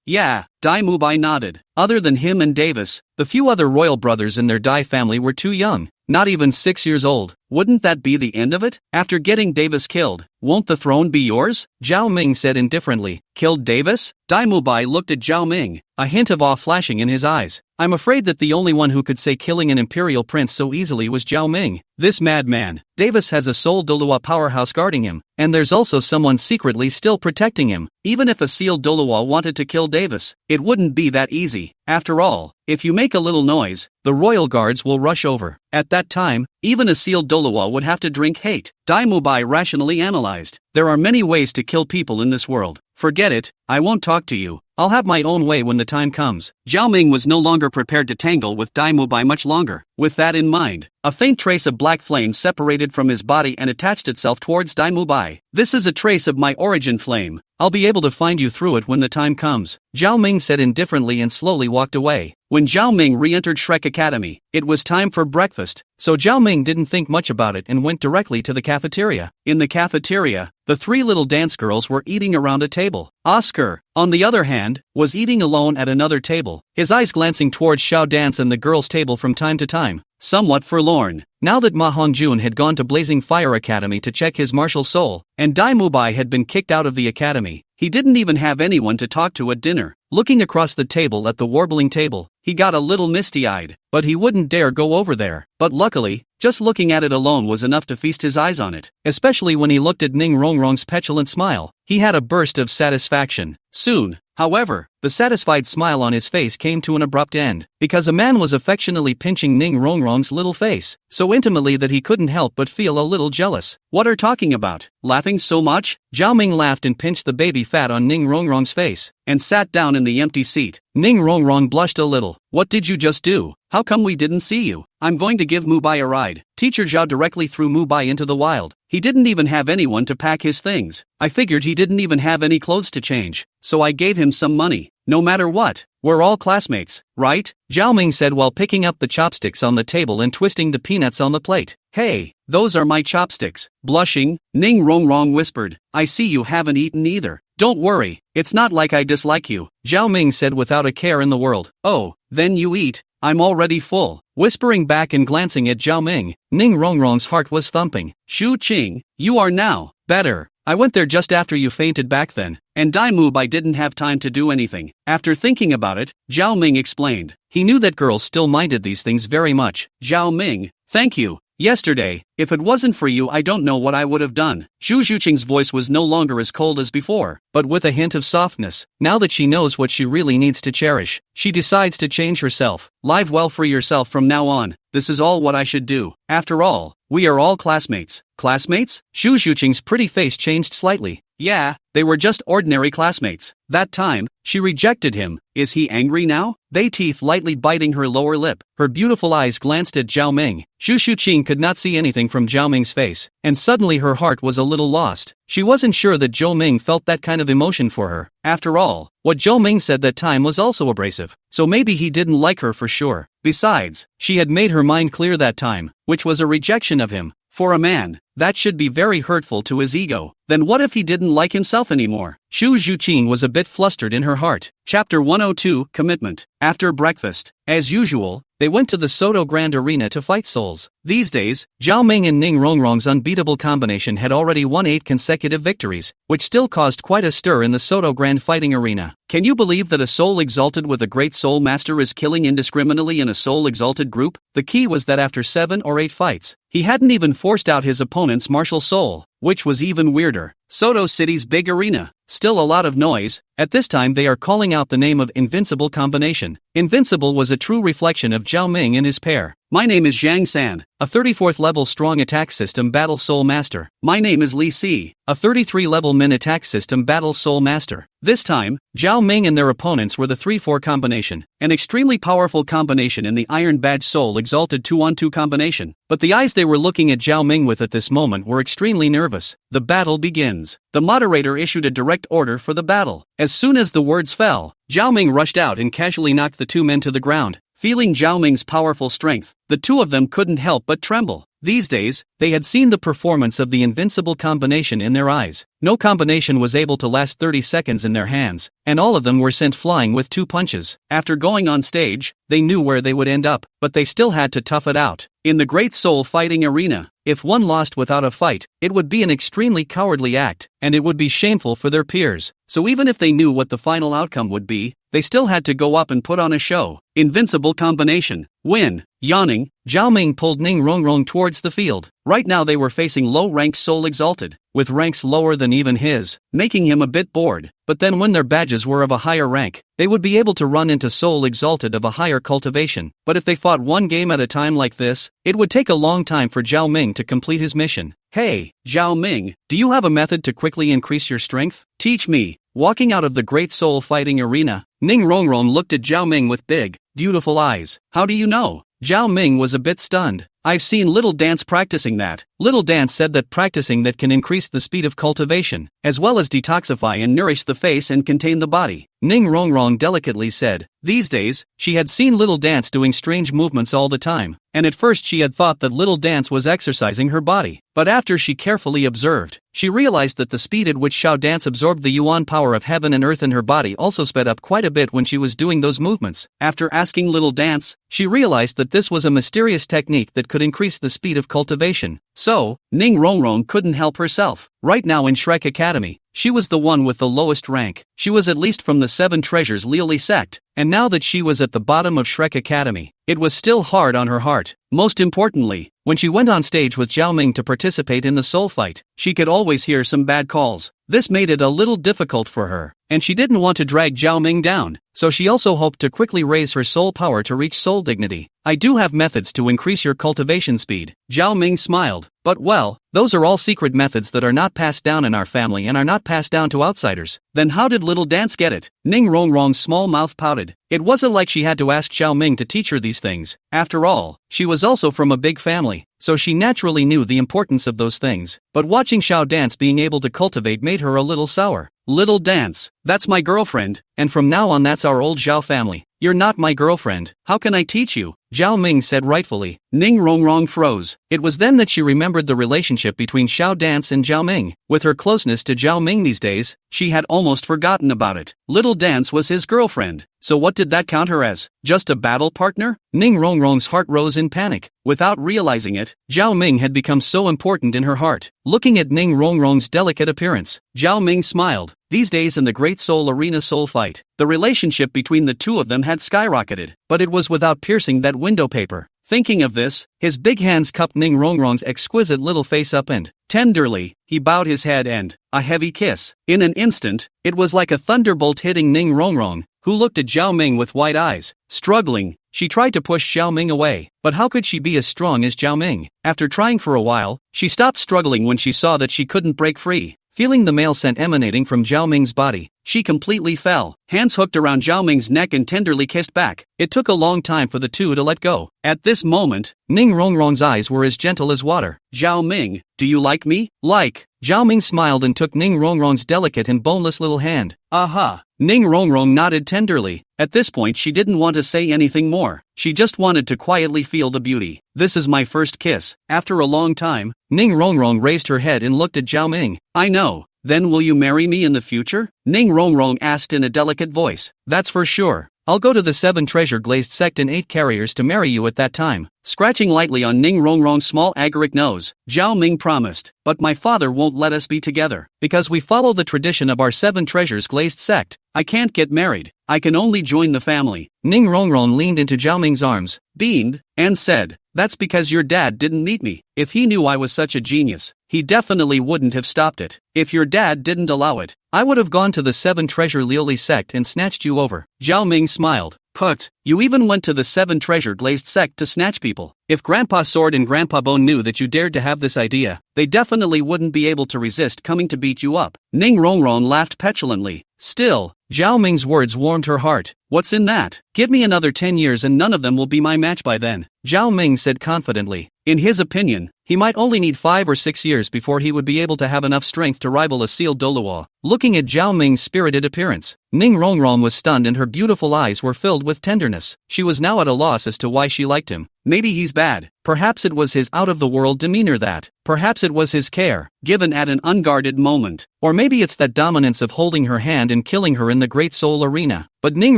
[SPEAKER 1] Yeah, Dai Mubai nodded. Other than him and Davis, the few other royal brothers in their Dai family were too young, not even 6 years old. Wouldn't that be the end of it? After getting Davis killed, won't the throne be yours? Zhao Ming said indifferently. Killed Davis? Dai Mubai looked at Zhao Ming, a hint of awe flashing in his eyes. I'm afraid that the only one who could say killing an imperial prince so easily was Zhao Ming. This madman. Davis has a sole Douluo powerhouse guarding him, and there's also someone secretly still protecting him. Even if a sealed Douluo wanted to kill Davis, it wouldn't be that easy. After all, if you make a little noise, the royal guards will rush over. At that time, even a sealed Douluo would have to drink hate. Dai Mubai rationally analyzed. There are many ways to kill people in this world. Forget it, I won't talk to you. I'll have my own way when the time comes. Zhao Ming was no longer prepared to tangle with Dai Mubai much longer. With that in mind, a faint trace of black flame separated from his body and attached itself towards Dai Mubai. This is a trace of my origin flame. I'll be able to find you through it when the time comes. Zhao Ming said indifferently and slowly walked away. When Zhao Ming re-entered Shrek Academy, it was time for breakfast, so Zhao Ming didn't think much about it and went directly to the cafeteria. In the cafeteria, the three little dance girls were eating around a table. Oscar, on the other hand, was eating alone at another table, his eyes glancing towards Xiao Dance and the girls' table from time to time, somewhat forlorn. Now that Ma Hongjun had gone to Blazing Fire Academy to check his martial soul, and Dai Mubai had been kicked out of the academy, he didn't even have anyone to talk to at dinner. Looking across the table at the warbling table, he got a little misty-eyed, but he wouldn't dare go over there. But luckily, just looking at it alone was enough to feast his eyes on it, especially when he looked at Ning Rongrong's petulant smile. He had a burst of satisfaction. Soon, however, the satisfied smile on his face came to an abrupt end, because a man was affectionately pinching Ning Rongrong's little face, so intimately that he couldn't help but feel a little jealous. What are talking about? Laughing so much? Zhao Ming laughed and pinched the baby fat on Ning Rongrong's face, and sat down in the empty seat. Ning Rongrong blushed a little. What did you just do? How come we didn't see you? I'm going to give Mubai a ride. Teacher Zhao directly threw Mubai into the wild. He didn't even have anyone to pack his things. I figured he didn't even have any clothes to change, so I gave him some money. No matter what, we're all classmates, right? Zhao Ming said while picking up the chopsticks on the table and twisting the peanuts on the plate. Hey, those are my chopsticks. Blushing, Ning Rongrong whispered. I see you haven't eaten either. Don't worry, it's not like I dislike you, Zhao Ming said without a care in the world. Oh, then you eat. I'm already full. Whispering back and glancing at Zhao Ming, Ning Rongrong's heart was thumping. Shu Qing, you are now better. I went there just after you fainted back then, and Dai Mubai didn't have time to do anything. After thinking about it, Zhao Ming explained. He knew that girls still minded these things very much. Zhao Ming, thank you. Yesterday, if it wasn't for you, I don't know what I would have done. Zhu Zhuqing's voice was no longer as cold as before, but with a hint of softness. Now that she knows what she really needs to cherish, she decides to change herself. Live well for yourself from now on. This is all what I should do. After all, we are all classmates. Classmates? Xu Xuqing's pretty face changed slightly. Yeah, they were just ordinary classmates. That time, she rejected him. Is he angry now? They teeth lightly biting her lower lip. Her beautiful eyes glanced at Zhao Ming. Xu Xuqing could not see anything from Zhao Ming's face, and suddenly her heart was a little lost. She wasn't sure that Zhou Ming felt that kind of emotion for her. After all, what Zhou Ming said that time was also abrasive, so maybe he didn't like her for sure. Besides, she had made her mind clear that time, which was a rejection of him. For a man, that should be very hurtful to his ego. Then what if he didn't like himself anymore? Xu Xuqing was a bit flustered in her heart. Chapter 102, Commitment. After breakfast, as usual, they went to the Soto Grand Arena to fight souls. These days, Zhao Ming and Ning Rongrong's unbeatable combination had already won 8 consecutive victories, which still caused quite a stir in the Soto Grand fighting arena. Can you believe that a soul exalted with a great soul master is killing indiscriminately in a soul exalted group? The key was that after 7 or 8 fights, he hadn't even forced out his opponent's martial soul, which was even weirder. Soto City's big arena. Still a lot of noise. At this time they are calling out the name of Invincible combination. Invincible was a true reflection of Zhao Ming and his pair. My name is Zhang San, a 34th level strong attack system battle soul master. My name is Li Si, a 33 level min attack system battle soul master. This time, Zhao Ming and their opponents were the 3-4 combination, an extremely powerful combination in the Iron Badge Soul Exalted 2-on-2 combination. But the eyes they were looking at Zhao Ming with at this moment were extremely nervous. The battle begins. The moderator issued a direct order for the battle. As soon as the words fell, Zhao Ming rushed out and casually knocked the 2 men to the ground. Feeling Zhao Ming's powerful strength, the 2 of them couldn't help but tremble. These days, they had seen the performance of the Invincible combination in their eyes. No combination was able to last 30 seconds in their hands, and all of them were sent flying with 2 punches. After going on stage, they knew where they would end up, but they still had to tough it out. In the Great Soul Fighting Arena, if one lost without a fight, it would be an extremely cowardly act, and it would be shameful for their peers. So even if they knew what the final outcome would be, they still had to go up and put on a show. Invincible combination. Win. Yawning, Zhao Ming pulled Ning Rongrong towards the field. Right now they were facing low-ranked Soul Exalted, with ranks lower than even his, making him a bit bored. But then when their badges were of a higher rank, they would be able to run into Soul Exalted of a higher cultivation. But if they fought one game at a time like this, it would take a long time for Zhao Ming to complete his mission. Hey, Zhao Ming, do you have a method to quickly increase your strength? Teach me. Walking out of the Great Soul Fighting Arena, Ning Rongrong looked at Zhao Ming with big, beautiful eyes. How do you know? Zhao Ming was a bit stunned. I've seen Little Dance practicing that. Little Dance said that practicing that can increase the speed of cultivation, as well as detoxify and nourish the face and contain the body. Ning Rongrong delicately said. These days, she had seen Little Dance doing strange movements all the time, and at first she had thought that Little Dance was exercising her body. But after she carefully observed, she realized that the speed at which Xiao Dance absorbed the yuan power of heaven and earth in her body also sped up quite a bit when she was doing those movements. After asking Little Dance, she realized that this was a mysterious technique that could increase the speed of cultivation. So, Ning Rongrong couldn't help herself. Right now in Shrek Academy, she was the one with the lowest rank. She was at least from the 7 Treasures Lili sect, and now that she was at the bottom of Shrek Academy, it was still hard on her heart. Most importantly, when she went on stage with Zhao Ming to participate in the soul fight, she could always hear some bad calls. This made it a little difficult for her, and she didn't want to drag Zhao Ming down, so she also hoped to quickly raise her soul power to reach soul dignity. I do have methods to increase your cultivation speed. Zhao Ming smiled. But well, those are all secret methods that are not passed down in our family and are not passed down to outsiders. Then how did Little Dance get it? Ning Rongrong's small mouth pouted. It wasn't like she had to ask Zhao Ming to teach her these things. After all, she was also from a big family, so she naturally knew the importance of those things. But watching Xiao Dance being able to cultivate made her a little sour. Little Dance, that's my girlfriend, and from now on that's our old Zhao family. You're not my girlfriend. How can I teach you? Zhao Ming said rightfully. Ning Rongrong froze. It was then that she remembered the relationship between Xiao Dance and Zhao Ming. With her closeness to Zhao Ming these days, she had almost forgotten about it. Little Dance was his girlfriend. So what did that count her as? Just a battle partner? Ning Rongrong's heart rose in panic. Without realizing it, Zhao Ming had become so important in her heart. Looking at Ning Rongrong's delicate appearance, Zhao Ming smiled. These days in the Great Soul Arena soul fight, the relationship between the 2 of them had skyrocketed, but it was without piercing that window paper. Thinking of this, his big hands cupped Ning Rongrong's exquisite little face up and, tenderly, he bowed his head and, a heavy kiss. In an instant, it was like a thunderbolt hitting Ning Rongrong, who looked at Zhao Ming with wide eyes. Struggling, She tried to push Zhao Ming away, but how could she be as strong as Zhao Ming? After trying for a while, she stopped struggling when she saw that she couldn't break free. Feeling the male scent emanating from Zhao Ming's body, she completely fell. Hands hooked around Zhao Ming's neck and tenderly kissed back. It took a long time for the two to let go. At this moment, Ning Rongrong's eyes were as gentle as water. Zhao Ming, do you like me? Like. Zhao Ming smiled and took Ning Rongrong's delicate and boneless little hand. Aha. Ning Rongrong nodded tenderly. At this point she didn't want to say anything more. She just wanted to quietly feel the beauty. This is my first kiss. After a long time, Ning Rongrong raised her head and looked at Zhao Ming. I know. Then will you marry me in the future? Ning Rongrong asked in a delicate voice. That's for sure. I'll go to the 7 treasure glazed sect and 8 carriers to marry you at that time. Scratching lightly on Ning Rongrong's small agaric nose, Zhao Ming promised. But my father won't let us be together. Because we follow the tradition of our 7 treasures glazed sect, I can't get married. I can only join the family. Ning Rongrong leaned into Zhao Ming's arms, beamed, and said, that's because your dad didn't meet me. If he knew I was such a genius, he definitely wouldn't have stopped it. If your dad didn't allow it, I would have gone to the 7 treasure Liuli sect and snatched you over. Zhao Ming smiled. Put, you even went to the 7 treasure glazed sect to snatch people. If Grandpa Sword and Grandpa Bone knew that you dared to have this idea, they definitely wouldn't be able to resist coming to beat you up. Ning Rongrong laughed petulantly. Still, Zhao Ming's words warmed her heart. What's in that? Give me another 10 years and none of them will be my match by then. Zhao Ming said confidently. In his opinion, he might only need 5 or 6 years before he would be able to have enough strength to rival a sealed Douluo. Looking at Zhao Ming's spirited appearance, Ning Rongrong was stunned and her beautiful eyes were filled with tenderness. She was now at a loss as to why she liked him. Maybe he's bad. Perhaps it was his out-of-the-world demeanor that. Perhaps it was his care, given at an unguarded moment. Or maybe it's that dominance of holding her hand and killing her in the Great Soul Arena. But Ning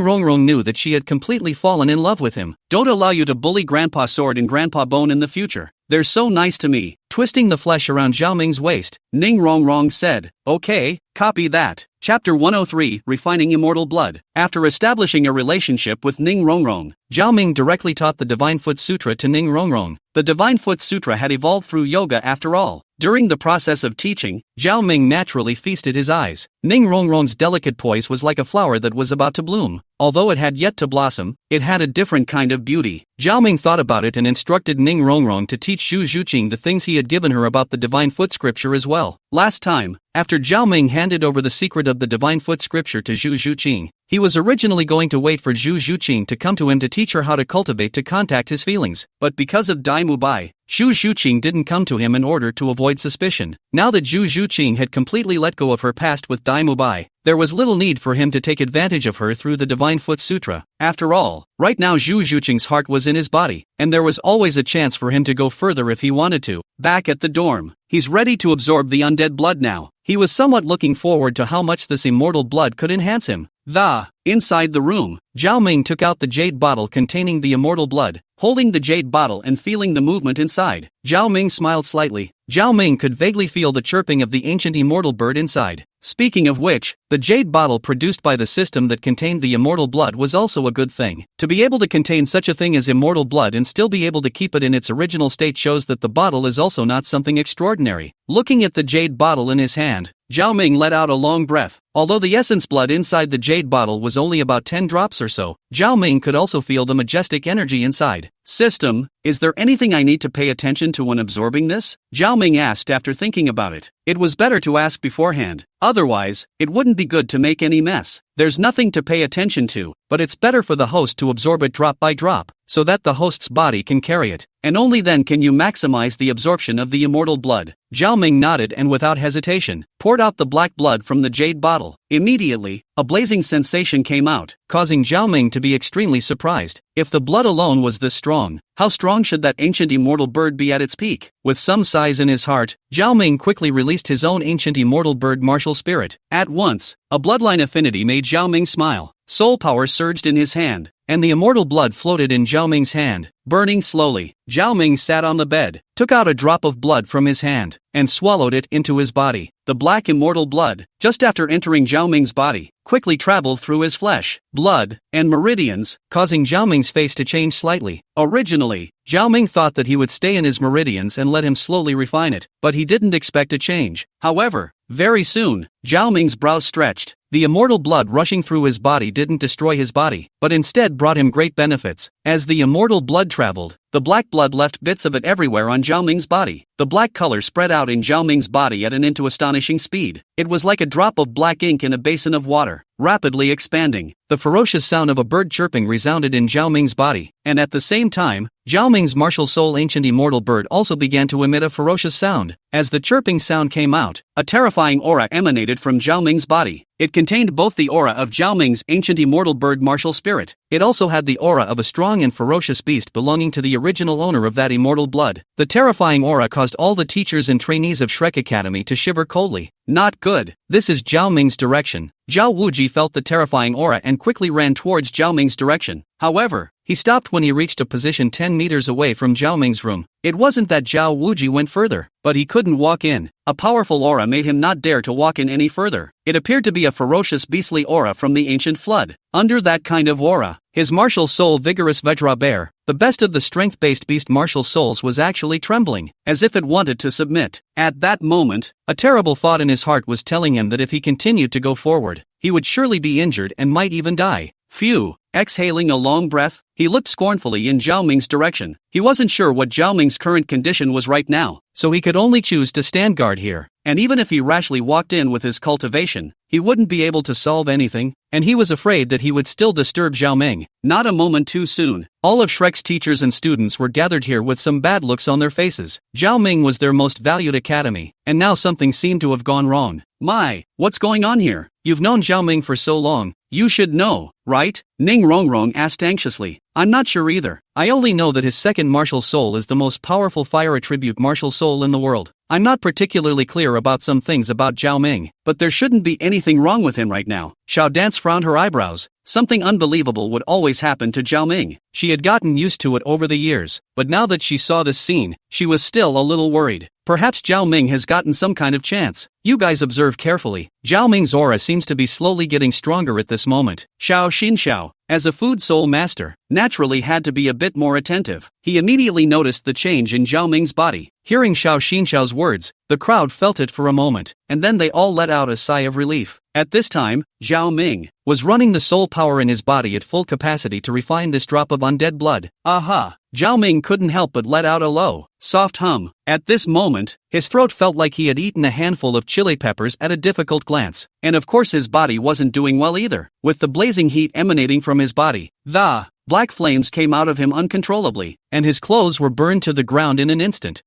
[SPEAKER 1] Rongrong knew that she had completely fallen in love with him. Don't allow you to bully Grandpa Sword and Grandpa Bone in the future. They're so nice to me. Twisting the flesh around Zhao Ming's waist, Ning Rongrong said, okay, copy that. Chapter 103, Refining Immortal Blood. After establishing a relationship with Ning Rongrong, Zhao Ming directly taught the Divine Foot Sutra to Ning Rongrong. The Divine Foot Sutra had evolved through yoga after all. During the process of teaching, Zhao Ming naturally feasted his eyes. Ning Rongrong's delicate poise was like a flower that was about to bloom. Although it had yet to blossom, it had a different kind of beauty. Zhao Ming thought about it and instructed Ning Rongrong to teach Zhu Zhuqing the things he had given her about the Divine Foot Scripture as well. Last time, after Zhao Ming handed over the secret of the Divine Foot Scripture to Zhu Zhuqing, he was originally going to wait for Zhu Zhuqing to come to him to teach her how to cultivate to contact his feelings, but because of Dai Mubai, Zhu Zhuqing didn't come to him in order to avoid suspicion. Now that Zhu Zhuqing had completely let go of her past with Dai Mubai, there was little need for him to take advantage of her through the Divine Foot Sutra. After all, right now Zhu Zhuqing's heart was in his body, and there was always a chance for him to go further if he wanted to. Back at the dorm, he's ready to absorb the undead blood now. He was somewhat looking forward to how much this immortal blood could enhance him. Inside the room, Zhao Ming took out the jade bottle containing the immortal blood. Holding the jade bottle and feeling the movement inside, Zhao Ming smiled slightly. Zhao Ming could vaguely feel the chirping of the ancient immortal bird inside. Speaking of which, the jade bottle produced by the system that contained the immortal blood was also a good thing. To be able to contain such a thing as immortal blood and still be able to keep it in its original state shows that the bottle is also not something extraordinary. Looking at the jade bottle in his hand, Zhao Ming let out a long breath. Although the essence blood inside the jade bottle was only about 10 drops or so, Zhao Ming could also feel the majestic energy inside. System, is there anything I need to pay attention to when absorbing this? Zhao Ming asked after thinking about it. It was better to ask beforehand. Otherwise, it wouldn't be good to make any mess. There's nothing to pay attention to, but it's better for the host to absorb it drop by drop, so that the host's body can carry it, and only then can you maximize the absorption of the immortal blood. Zhao Ming nodded and without hesitation, poured out the black blood from the jade bottle. Immediately, a blazing sensation came out, causing Zhao Ming to be extremely surprised. If the blood alone was this strong, how strong should that ancient immortal bird be at its peak? With some sighs in his heart, Zhao Ming quickly released his own ancient immortal bird martial spirit. At once, a bloodline affinity made Zhao Ming smile. Soul power surged in his hand, and the immortal blood floated in Zhao Ming's hand. Burning slowly, Zhao Ming sat on the bed, took out a drop of blood from his hand, and swallowed it into his body. The black immortal blood, just after entering Zhao Ming's body, quickly traveled through his flesh, blood, and meridians, causing Zhao Ming's face to change slightly. Originally, Zhao Ming thought that he would stay in his meridians and let him slowly refine it, but he didn't expect a change. However, very soon, Zhao Ming's brows stretched, The immortal blood rushing through his body didn't destroy his body, but instead brought him great benefits. As the immortal blood traveled, the black blood left bits of it everywhere on Zhao Ming's body. The black color spread out in Zhao Ming's body at an into astonishing speed. It was like a drop of black ink in a basin of water, rapidly expanding. The ferocious sound of a bird chirping resounded in Zhao Ming's body, and at the same time, Zhao Ming's martial soul ancient immortal bird also began to emit a ferocious sound. As the chirping sound came out, a terrifying aura emanated from Zhao Ming's body. It contained both the aura of Zhao Ming's ancient immortal bird martial spirit. It also had the aura of a strong and ferocious beast belonging to the original owner of that immortal blood. The terrifying aura caused all the teachers and trainees of Shrek Academy to shiver coldly. Not good. This is Zhao Ming's direction. Zhao Wuji felt the terrifying aura and quickly ran towards Zhao Ming's direction. However, he stopped when he reached a position 10 meters away from Zhao Ming's room. It wasn't that Zhao Wuji went further, but he couldn't walk in. A powerful aura made him not dare to walk in any further. It appeared to be a ferocious beastly aura from the ancient flood. Under that kind of aura, his martial soul vigorous Vajra bear, the best of the strength-based beast martial souls, was actually trembling, as if it wanted to submit. At that moment, a terrible thought in his heart was telling him that if he continued to go forward, he would surely be injured and might even die. Phew! Exhaling a long breath, he looked scornfully in Zhao Ming's direction. He wasn't sure what Zhao Ming's current condition was right now, so he could only choose to stand guard here. And even if he rashly walked in with his cultivation, he wouldn't be able to solve anything, and he was afraid that he would still disturb Zhao Ming. Not a moment too soon, all of Shrek's teachers and students were gathered here with some bad looks on their faces. Zhao Ming was their most valued academy, and now something seemed to have gone wrong. My, what's going on here? You've known Zhao Ming for so long, you should know, right? Ning Rongrong asked anxiously. I'm not sure either. I only know that his second martial soul is the most powerful fire attribute martial soul in the world. I'm not particularly clear about some things about Zhao Ming, but there shouldn't be anything wrong with him right now. Xiao Dance frowned her eyebrows. Something unbelievable would always happen to Zhao Ming. She had gotten used to it over the years, but now that she saw this scene, she was still a little worried. Perhaps Zhao Ming has gotten some kind of chance. You guys observe carefully. Zhao Ming's aura seems to be slowly getting stronger at this moment. Xiao Xinxiao, as a food soul master, naturally had to be a bit more attentive. He immediately noticed the change in Zhao Ming's body. Hearing Xiao Xinxiao's words, the crowd felt it for a moment, and then they all let out a sigh of relief. At this time, Zhao Ming was running the soul power in his body at full capacity to refine this drop of undead blood. Aha! Zhao Ming couldn't help but let out a low, soft hum. At this moment, his throat felt like he had eaten a handful of chili peppers at a difficult glance. And of course his body wasn't doing well either. With the blazing heat emanating from his body, the black flames came out of him uncontrollably, and his clothes were burned to the ground in an instant.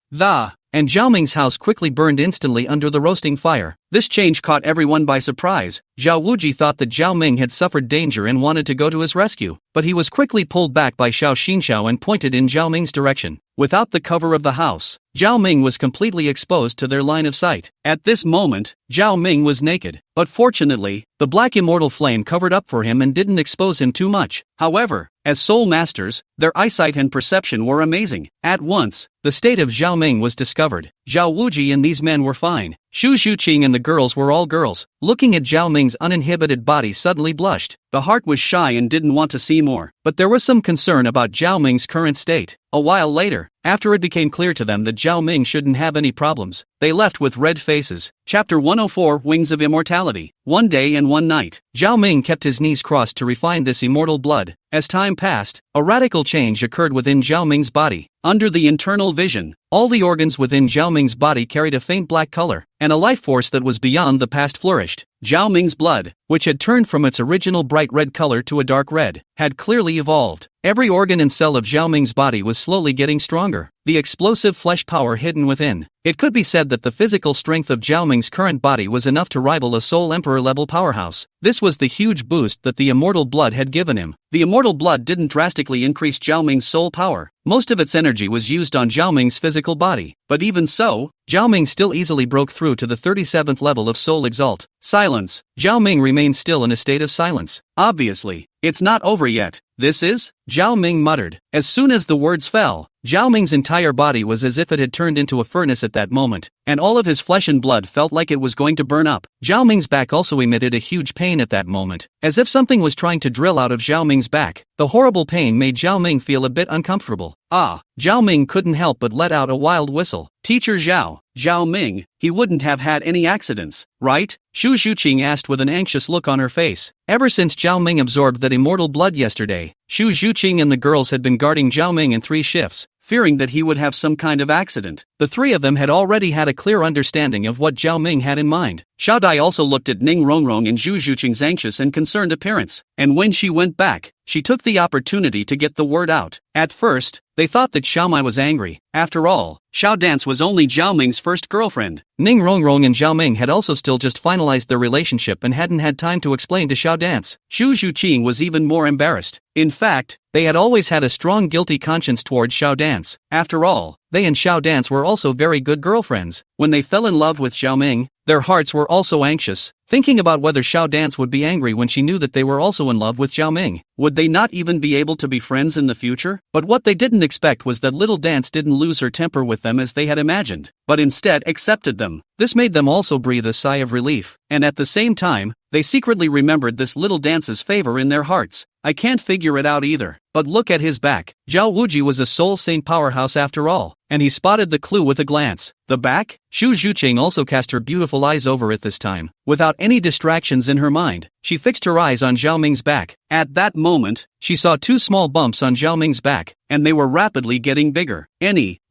[SPEAKER 1] And Zhao Ming's house quickly burned instantly under the roasting fire. This change caught everyone by surprise. Zhao Wuji thought that Zhao Ming had suffered danger and wanted to go to his rescue, but he was quickly pulled back by Xiao Xinxiao and pointed in Zhao Ming's direction. Without the cover of the house, Zhao Ming was completely exposed to their line of sight. At this moment, Zhao Ming was naked, but fortunately, the black immortal flame covered up for him and didn't expose him too much. However, as soul masters, their eyesight and perception were amazing. At once, the state of Zhao Ming was discovered. Zhao Wuji and these men were fine. Xu Zhuqing and the girls were all girls. Looking at Zhao Ming's uninhibited body suddenly blushed. The heart was shy and didn't want to see more, but there was some concern about Zhao Ming's current state. A while later, after it became clear to them that Zhao Ming shouldn't have any problems, they left with red faces. Chapter 104 Wings of Immortality. One day and one night, Zhao Ming kept his knees crossed to refine this immortal blood. As time passed, a radical change occurred within Zhao Ming's body. Under the internal vision, all the organs within Zhao Ming's body carried a faint black color, and a life force that was beyond the past flourished. Zhao Ming's blood, which had turned from its original bright red color to a dark red, had clearly evolved. Every organ and cell of Zhao Ming's body was slowly getting stronger. The explosive flesh power hidden within. It could be said that the physical strength of Zhao Ming's current body was enough to rival a Soul Emperor level powerhouse. This was the huge boost that the immortal blood had given him. The immortal blood didn't drastically increase Zhao Ming's soul power. Most of its energy was used on Zhao Ming's physical body. But even so, Zhao Ming still easily broke through to the 37th level of Soul Exalt. Silence. Zhao Ming remained still in a state of silence. Obviously, it's not over yet. This is? Zhao Ming muttered. As soon as the words fell, Zhao Ming's entire body was as if it had turned into a furnace at that moment, and all of his flesh and blood felt like it was going to burn up. Zhao Ming's back also emitted a huge pain at that moment, as if something was trying to drill out of Zhao Ming's back. The horrible pain made Zhao Ming feel a bit uncomfortable. Zhao Ming couldn't help but let out a wild whistle. Teacher Zhao, Zhao Ming, he wouldn't have had any accidents, right? Xu Zhuqing asked with an anxious look on her face. Ever since Zhao Ming absorbed that immortal blood yesterday, Xu Zhuqing and the girls had been guarding Zhao Ming in 3 shifts, fearing that he would have some kind of accident. The 3 of them had already had a clear understanding of what Zhao Ming had in mind. Xiao Dai also looked at Ning Rongrong and Xu Zhuqing's anxious and concerned appearance, and when she went back, she took the opportunity to get the word out. At first, they thought that Xiao Mai was angry. After all, Xiao Dance was only Zhao Ming's first girlfriend. Ning Rongrong and Zhao Ming had also still just finalized their relationship and hadn't had time to explain to Xiao Dance. Xu Zhuqing was even more embarrassed. In fact, they had always had a strong guilty conscience towards Xiao Dance. After all, they and Xiao Dance were also very good girlfriends. When they fell in love with Zhao Ming, their hearts were also anxious, thinking about whether Xiao Dance would be angry when she knew that they were also in love with Zhao Ming. Would they not even be able to be friends in the future? But what they didn't expect was that little Dance didn't lose her temper with them as they had imagined, but instead accepted them. This made them also breathe a sigh of relief, and at the same time, they secretly remembered this little Dance's favor in their hearts. I can't figure it out either, but look at his back. Zhao Wuji was a soul saint powerhouse after all, and he spotted the clue with a glance. The back? Xu Zhuqing also cast her beautiful eyes over it this time. Without any distractions in her mind, she fixed her eyes on Zhao Ming's back. At that moment, she saw 2 small bumps on Zhao Ming's back, and they were rapidly getting bigger.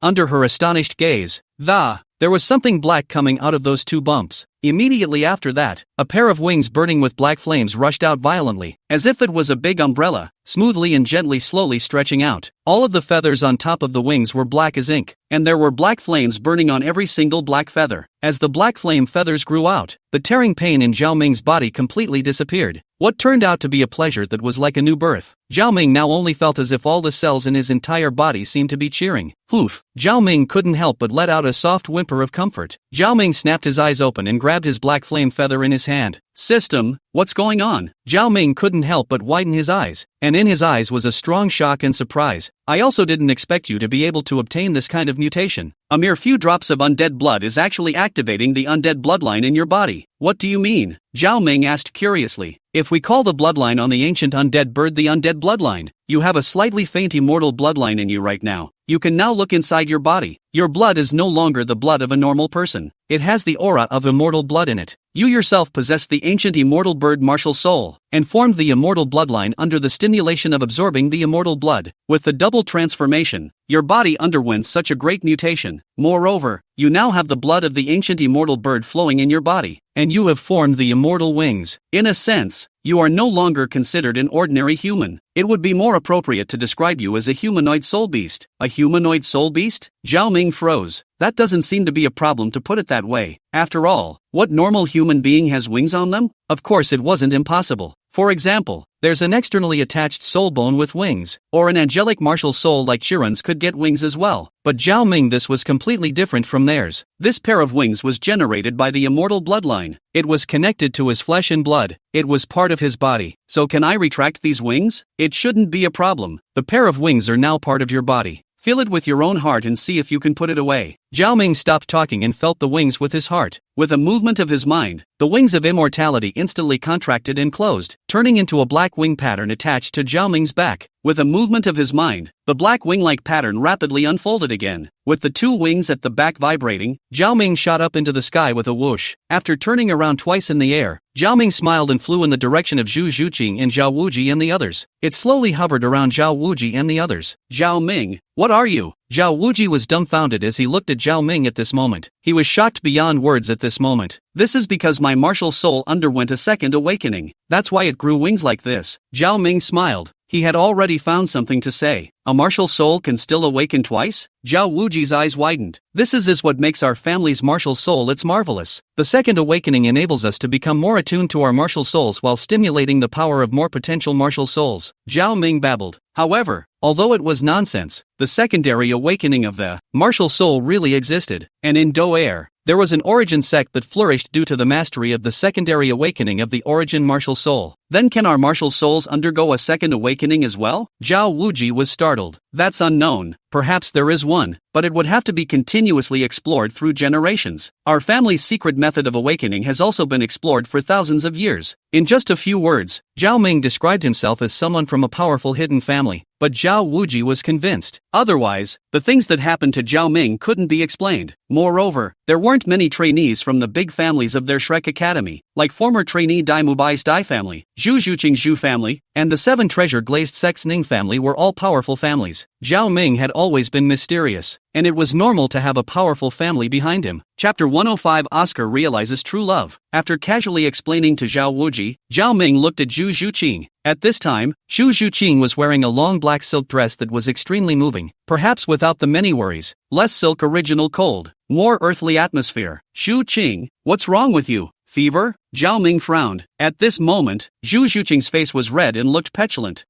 [SPEAKER 1] Under her astonished gaze, there was something black coming out of those 2 bumps. Immediately after that, a pair of wings burning with black flames rushed out violently, as if it was a big umbrella, smoothly and gently slowly stretching out. All of the feathers on top of the wings were black as ink, and there were black flames burning on every single black feather. As the black flame feathers grew out, the tearing pain in Zhao Ming's body completely disappeared. What turned out to be a pleasure that was like a new birth. Zhao Ming now only felt as if all the cells in his entire body seemed to be cheering. Poof! Zhao Ming couldn't help but let out a soft whimper of comfort. Zhao Ming snapped his eyes open and grabbed his black flame feather in his hand. System, what's going on? Zhao Ming couldn't help but widen his eyes, and in his eyes was a strong shock and surprise. I also didn't expect you to be able to obtain this kind of mutation. A mere few drops of undead blood is actually activating the undead bloodline in your body. What do you mean? Zhao Ming asked curiously. If we call the bloodline on the ancient undead bird the undead bloodline, you have a slightly faint immortal bloodline in you right now. You can now look inside your body. Your blood is no longer the blood of a normal person. It has the aura of immortal blood in it. You yourself possess the ancient immortal bird martial soul, and formed the immortal bloodline under the stimulation of absorbing the immortal blood. With the double transformation, your body underwent such a great mutation. Moreover, you now have the blood of the ancient immortal bird flowing in your body, and you have formed the immortal wings. In a sense, you are no longer considered an ordinary human. It would be more appropriate to describe you as a humanoid soul beast. A humanoid soul beast? Zhao Ming froze. That doesn't seem to be a problem to put it that way. After all, what normal human being has wings on them? Of course it wasn't impossible. For example, there's an externally attached soul bone with wings, or an angelic martial soul like Chiron's could get wings as well. But Zhao Ming, this was completely different from theirs. This pair of wings was generated by the immortal bloodline. It was connected to his flesh and blood. It was part of his body. So can I retract these wings? It shouldn't be a problem. The pair of wings are now part of your body. Feel it with your own heart and see if you can put it away. Zhao Ming stopped talking and felt the wings with his heart. With a movement of his mind, the wings of immortality instantly contracted and closed, turning into a black wing pattern attached to Zhao Ming's back. With a movement of his mind, the black wing-like pattern rapidly unfolded again. With the 2 wings at the back vibrating, Zhao Ming shot up into the sky with a whoosh. After turning around twice in the air, Zhao Ming smiled and flew in the direction of Xu Zhuqing and Zhao Wuji and the others. It slowly hovered around Zhao Wuji and the others. Zhao Ming, what are you? Zhao Wuji was dumbfounded as he looked at Zhao Ming at this moment. He was shocked beyond words at this moment. This is because my martial soul underwent a second awakening. That's why it grew wings like this. Zhao Ming smiled. He had already found something to say. A martial soul can still awaken twice? Zhao Wuji's eyes widened. This is what makes our family's martial soul. It's marvelous. The second awakening enables us to become more attuned to our martial souls while stimulating the power of more potential martial souls. Zhao Ming babbled. However, although it was nonsense, the secondary awakening of the martial soul really existed. And in Do-air, there was an origin sect that flourished due to the mastery of the secondary awakening of the origin martial soul. Then can our martial souls undergo a second awakening as well? Zhao Wuji was startled. That's unknown. Perhaps there is one, but it would have to be continuously explored through generations. Our family's secret method of awakening has also been explored for thousands of years. In just a few words, Zhao Ming described himself as someone from a powerful hidden family. But Zhao Wuji was convinced. Otherwise, the things that happened to Zhao Ming couldn't be explained. Moreover, there weren't many trainees from the big families of their Shrek Academy, like former trainee Dai Mubai's Dai family, Zhu Zhuqing's Zhu family, and the 7 treasure glazed Sex Ning family were all powerful families. Zhao Ming had always been mysterious, and it was normal to have a powerful family behind him. Chapter 105 Oscar realizes true love. After casually explaining to Zhao Wuji, Zhao Ming looked at Zhu Zhuqing. At this time, Zhu Zhuqing was wearing a long black silk dress that was extremely moving, perhaps without the many worries. Less silk original cold, more earthly atmosphere. Zhu Qing, what's wrong with you? Fever? Zhao Ming frowned. At this moment, Zhu Zhuqing's face was red and looked petulant.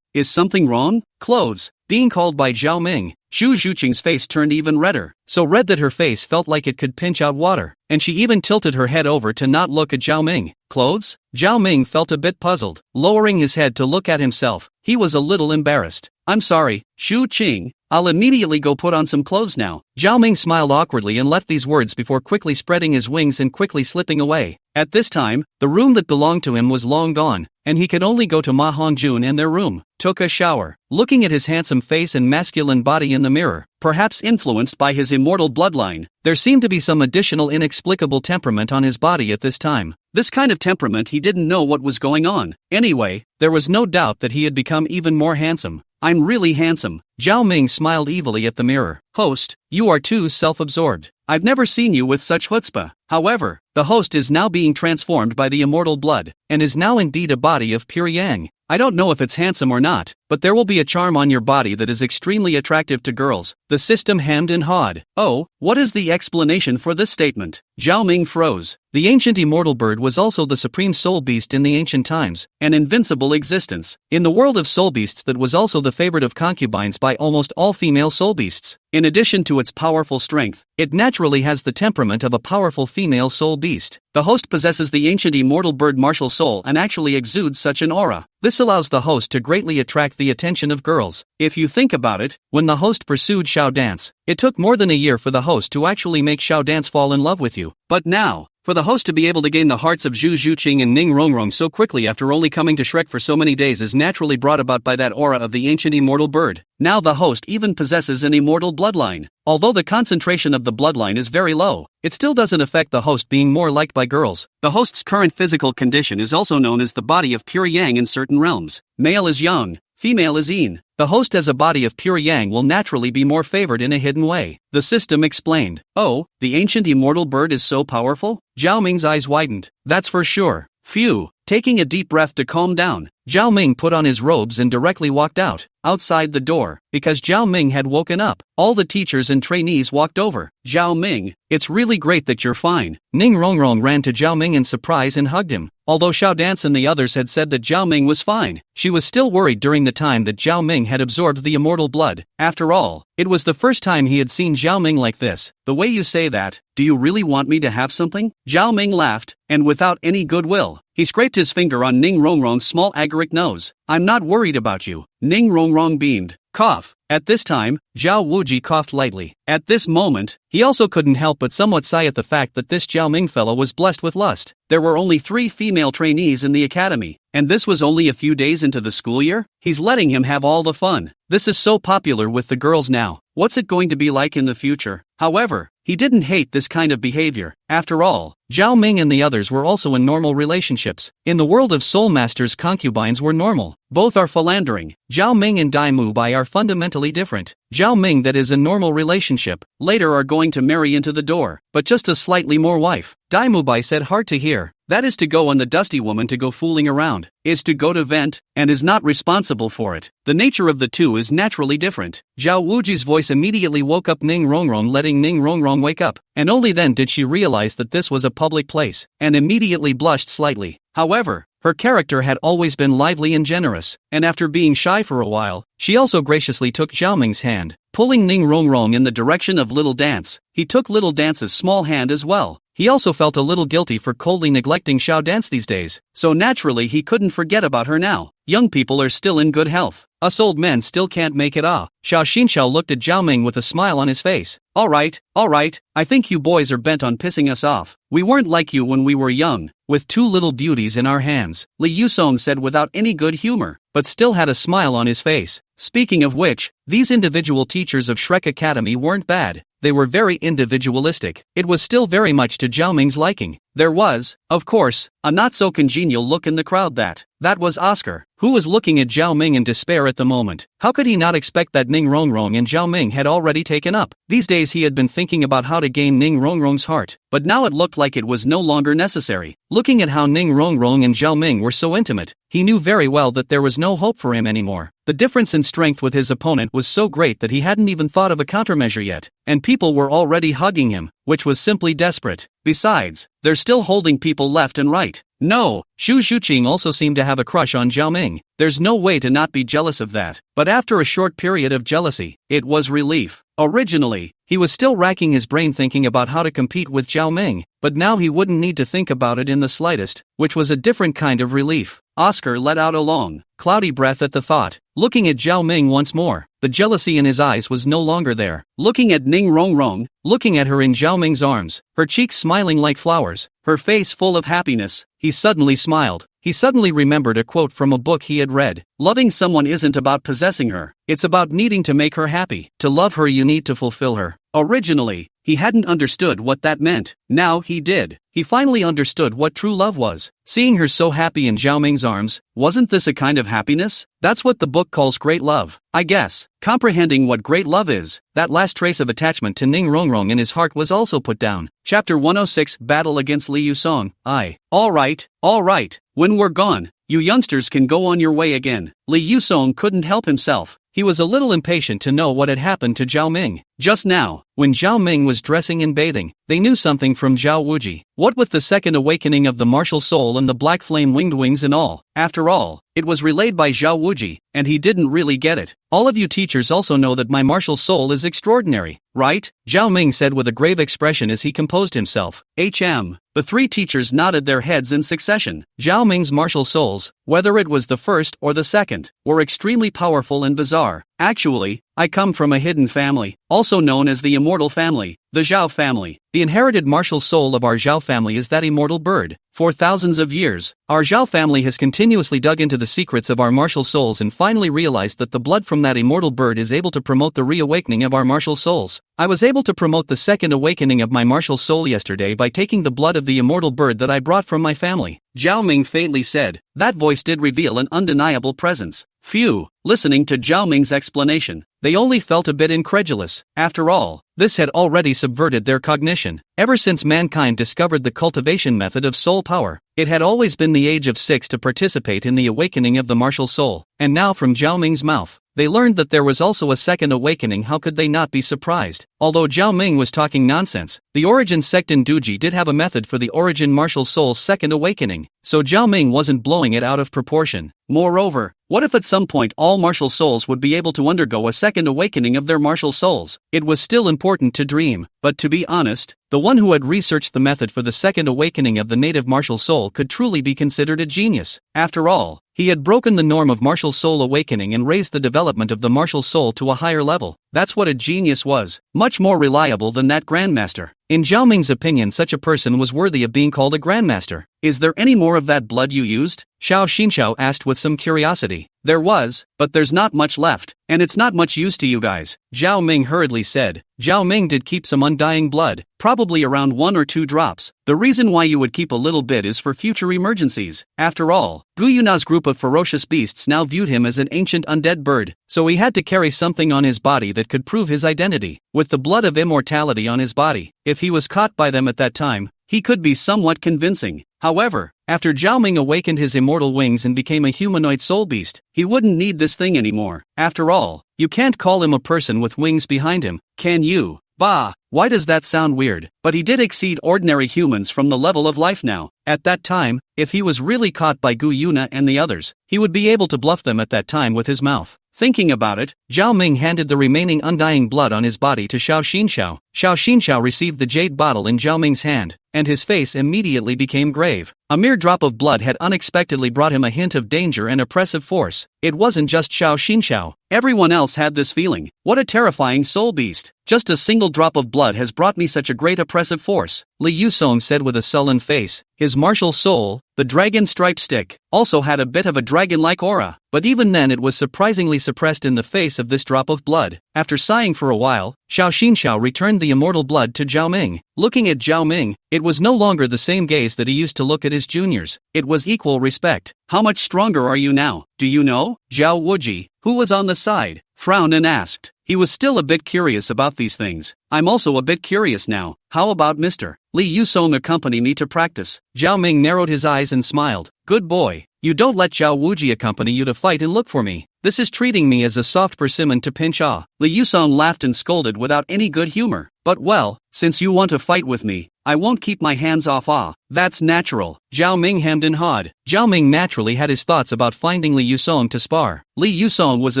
[SPEAKER 1] Is something wrong? Clothes. Being called by Zhao Ming, Zhu Zhuqing's face turned even redder, so red that her face felt like it could pinch out water, and she even tilted her head over to not look at Zhao Ming. Clothes? Zhao Ming felt a bit puzzled. Lowering his head to look at himself, he was a little embarrassed. I'm sorry, Zhu Qing, I'll immediately go put on some clothes now. Zhao Ming smiled awkwardly and left these words before quickly spreading his wings and quickly slipping away. At this time, the room that belonged to him was long gone, and he could only go to Ma Hongjun and their room. Took a shower. Looking at his handsome face and masculine body in the mirror, perhaps influenced by his immortal bloodline, there seemed to be some additional inexplicable temperament on his body at this time. This kind of temperament he didn't know what was going on. Anyway, there was no doubt that he had become even more handsome. I'm really handsome. Zhao Ming smiled evilly at the mirror. Host, you are too self-absorbed. I've never seen you with such chutzpah. However, the host is now being transformed by the immortal blood, and is now indeed a body of pure yang. I don't know if it's handsome or not, but there will be a charm on your body that is extremely attractive to girls. The system hemmed and hawed. Oh, what is the explanation for this statement? Zhao Ming froze. The ancient immortal bird was also the supreme soul beast in the ancient times, an invincible existence. In the world of soul beasts that was also the favorite of concubines by almost all female soul beasts. In addition to its powerful strength, it naturally has the temperament of a powerful female soul beast. The host possesses the ancient immortal bird martial soul and actually exudes such an aura. This allows the host to greatly attract the attention of girls. If you think about it, when the host pursued Xiao Dance, it took more than a year for the host to actually make Xiao Dance fall in love with you. But now, for the host to be able to gain the hearts of Zhu Zhuqing and Ning Rongrong so quickly after only coming to Shrek for so many days is naturally brought about by that aura of the ancient immortal bird. Now the host even possesses an immortal bloodline. Although the concentration of the bloodline is very low, it still doesn't affect the host being more liked by girls. The host's current physical condition is also known as the body of pure yang in certain realms. Male is yang, female is yin. The host as a body of pure yang will naturally be more favored in a hidden way. The system explained. Oh, the ancient immortal bird is so powerful? Zhao Ming's eyes widened. That's for sure. Phew. Taking a deep breath to calm down, Zhao Ming put on his robes and directly walked out. Outside the door, because Zhao Ming had woken up, all the teachers and trainees walked over. Zhao Ming, it's really great that you're fine. Ning Rongrong ran to Zhao Ming in surprise and hugged him. Although Xiao Dance and the others had said that Zhao Ming was fine, she was still worried during the time that Zhao Ming had absorbed the immortal blood. After all, it was the first time he had seen Zhao Ming like this. The way you say that, do you really want me to have something? Zhao Ming laughed, and without any goodwill, he scraped his finger on Ning Rongrong's small agaric nose. I'm not worried about you. Ning Rongrong beamed. Cough. At this time, Zhao Wuji coughed lightly. At this moment, he also couldn't help but somewhat sigh at the fact that this Zhao Ming fellow was blessed with lust. There were only 3 female trainees in the academy, and this was only a few days into the school year? He's letting him have all the fun. This is so popular with the girls now. What's it going to be like in the future? However, he didn't hate this kind of behavior. After all, Zhao Ming and the others were also in normal relationships. In the world of Soul Masters, concubines were normal. Both are philandering. Zhao Ming and Dai Mubai are fundamentally different. Zhao Ming, that is a normal relationship, later are going to marry into the door, but just a slightly more wife. Dai Mubai said, hard to hear. That is to go on the dusty woman to go fooling around, is to go to vent, and is not responsible for it. The nature of the two is naturally different. Zhao Wuji's voice immediately woke up Ning Rongrong, letting Ning Rongrong wake up, and only then did she realize that this was a public place, and immediately blushed slightly. However, her character had always been lively and generous, and after being shy for a while, she also graciously took Zhao Ming's hand, pulling Ning Rongrong in the direction of Little Dance. He took Little Dance's small hand as well. He also felt a little guilty for coldly neglecting Xiao Dance these days, so naturally he couldn't forget about her now. Young people are still in good health. Us old men still can't make it. Xiao Xinxiao looked at Zhao Ming with a smile on his face. Alright, I think you boys are bent on pissing us off. We weren't like you when we were young, with 2 little beauties in our hands, Li Yusong said without any good humor. but still had a smile on his face. Speaking of which, these individual teachers of Shrek Academy weren't bad. They were very individualistic. It was still very much to Zhao Ming's liking. There was, of course, a not-so-congenial look in the crowd that was Oscar, who was looking at Zhao Ming in despair at the moment. How could he not expect that Ning Rongrong and Zhao Ming had already taken up? These days he had been thinking about how to gain Ning Rongrong's heart, but now it looked like it was no longer necessary. Looking at how Ning Rongrong and Zhao Ming were so intimate, he knew very well that there was no hope for him anymore. The difference in strength with his opponent was so great that he hadn't even thought of a countermeasure yet, and people were already hugging him, which was simply desperate. Besides, they're still holding people left and right. No, Xu Zhuqing also seemed to have a crush on Zhao Ming. There's no way to not be jealous of that. But after a short period of jealousy, it was relief. Originally, he was still racking his brain thinking about how to compete with Zhao Ming, but now he wouldn't need to think about it in the slightest, which was a different kind of relief. Oscar let out a long, cloudy breath at the thought. Looking at Zhao Ming once more, the jealousy in his eyes was no longer there. Looking at Ning Rongrong, looking at her in Zhao Ming's arms, her cheeks smiling like flowers, her face full of happiness, he suddenly smiled. He suddenly remembered a quote from a book he had read. Loving someone isn't about possessing her, it's about needing to make her happy. To love her you need to fulfill her. Originally, he hadn't understood what that meant. Now he did. He finally understood what true love was. Seeing her so happy in Zhao Ming's arms, wasn't this a kind of happiness? That's what the book calls great love, I guess. Comprehending what great love is, that last trace of attachment to Ning Rongrong in his heart was also put down. Chapter 106 Battle against Li Yusong. Alright. When we're gone, you youngsters can go on your way again. Li Yusong couldn't help himself. He was a little impatient to know what had happened to Zhao Ming. Just now, when Zhao Ming was dressing and bathing, they knew something from Zhao Wuji. What with the second awakening of the martial soul and the black flame winged wings and all. After all, it was relayed by Zhao Wuji, and he didn't really get it. All of you teachers also know that my martial soul is extraordinary, right? Zhao Ming said with a grave expression as he composed himself. The three teachers nodded their heads in succession. Zhao Ming's martial souls, whether it was the first or the second, were extremely powerful and bizarre. Actually, I come from a hidden family, also known as the immortal family, the Zhao family. The inherited martial soul of our Zhao family is that immortal bird. For thousands of years, our Zhao family has continuously dug into the secrets of our martial souls and finally realized that the blood from that immortal bird is able to promote the reawakening of our martial souls. I was able to promote the second awakening of my martial soul yesterday by taking the blood of the immortal bird that I brought from my family. Zhao Ming faintly said. That voice did reveal an undeniable presence. Phew, listening to Zhao Ming's explanation, they only felt a bit incredulous. After all, this had already subverted their cognition. Ever since mankind discovered the cultivation method of soul power, it had always been the age of 6 to participate in the awakening of the martial soul, and now from Zhao Ming's mouth, they learned that there was also a second awakening. How could they not be surprised? Although Zhao Ming was talking nonsense, the Origin sect in Duji did have a method for the Origin martial soul's second awakening, so Zhao Ming wasn't blowing it out of proportion. Moreover, what if at some point all martial souls would be able to undergo a second awakening of their martial souls? It was still important to dream, but to be honest, the one who had researched the method for the second awakening of the native martial soul could truly be considered a genius. After all, he had broken the norm of martial soul awakening and raised the development of the martial soul to a higher level. That's what a genius was, much more reliable than that grandmaster. In Zhao Ming's opinion, such a person was worthy of being called a grandmaster. Is there any more of that blood you used? Xiao Xinxiao asked with some curiosity. There was, but there's not much left, and it's not much use to you guys, Zhao Ming hurriedly said. Zhao Ming did keep some undying blood, probably around 1 or 2 drops. The reason why you would keep a little bit is for future emergencies. After all, Gu Yuna's group of ferocious beasts now viewed him as an ancient undead bird, so he had to carry something on his body that could prove his identity. With the blood of immortality on his body, if he was caught by them at that time, he could be somewhat convincing. However, after Zhao Ming awakened his immortal wings and became a humanoid soul beast, he wouldn't need this thing anymore. After all, you can't call him a person with wings behind him, can you? Bah, why does that sound weird? But he did exceed ordinary humans from the level of life now. At that time, if he was really caught by Gu Yuna and the others, he would be able to bluff them at that time with his mouth. Thinking about it, Zhao Ming handed the remaining undying blood on his body to Xiao Xinxiao. Xiao Xinxiao received the jade bottle in Zhao Ming's hand, and his face immediately became grave. A mere drop of blood had unexpectedly brought him a hint of danger and oppressive force. It wasn't just Xiao Xinxiao. Everyone else had this feeling. What a terrifying soul beast. Just a single drop of blood has brought me such a great oppressive force, Li Yusong said with a sullen face. His martial soul, the dragon-striped stick, also had a bit of a dragon-like aura, but even then it was surprisingly suppressed in the face of this drop of blood. After sighing for a while, Xiao Xinxiao returned the immortal blood to Zhao Ming. Looking at Zhao Ming, it was no longer the same gaze that he used to look at his juniors. It was equal respect. How much stronger are you now? Do you know? Zhao Wuji, who was on the side, frowned and asked. He was still a bit curious about these things. I'm also a bit curious now. How about Mr. Li Yusong accompany me to practice? Zhao Ming narrowed his eyes and smiled. Good boy. You don't let Zhao Wuji accompany you to fight and look for me. This is treating me as a soft persimmon to pinch ah. Li Yusong laughed and scolded without any good humor. But well, since you want to fight with me, I won't keep my hands off ah. That's natural. Zhao Ming hemmed and hawed. Zhao Ming naturally had his thoughts about finding Li Yusong to spar. Li Yusong was a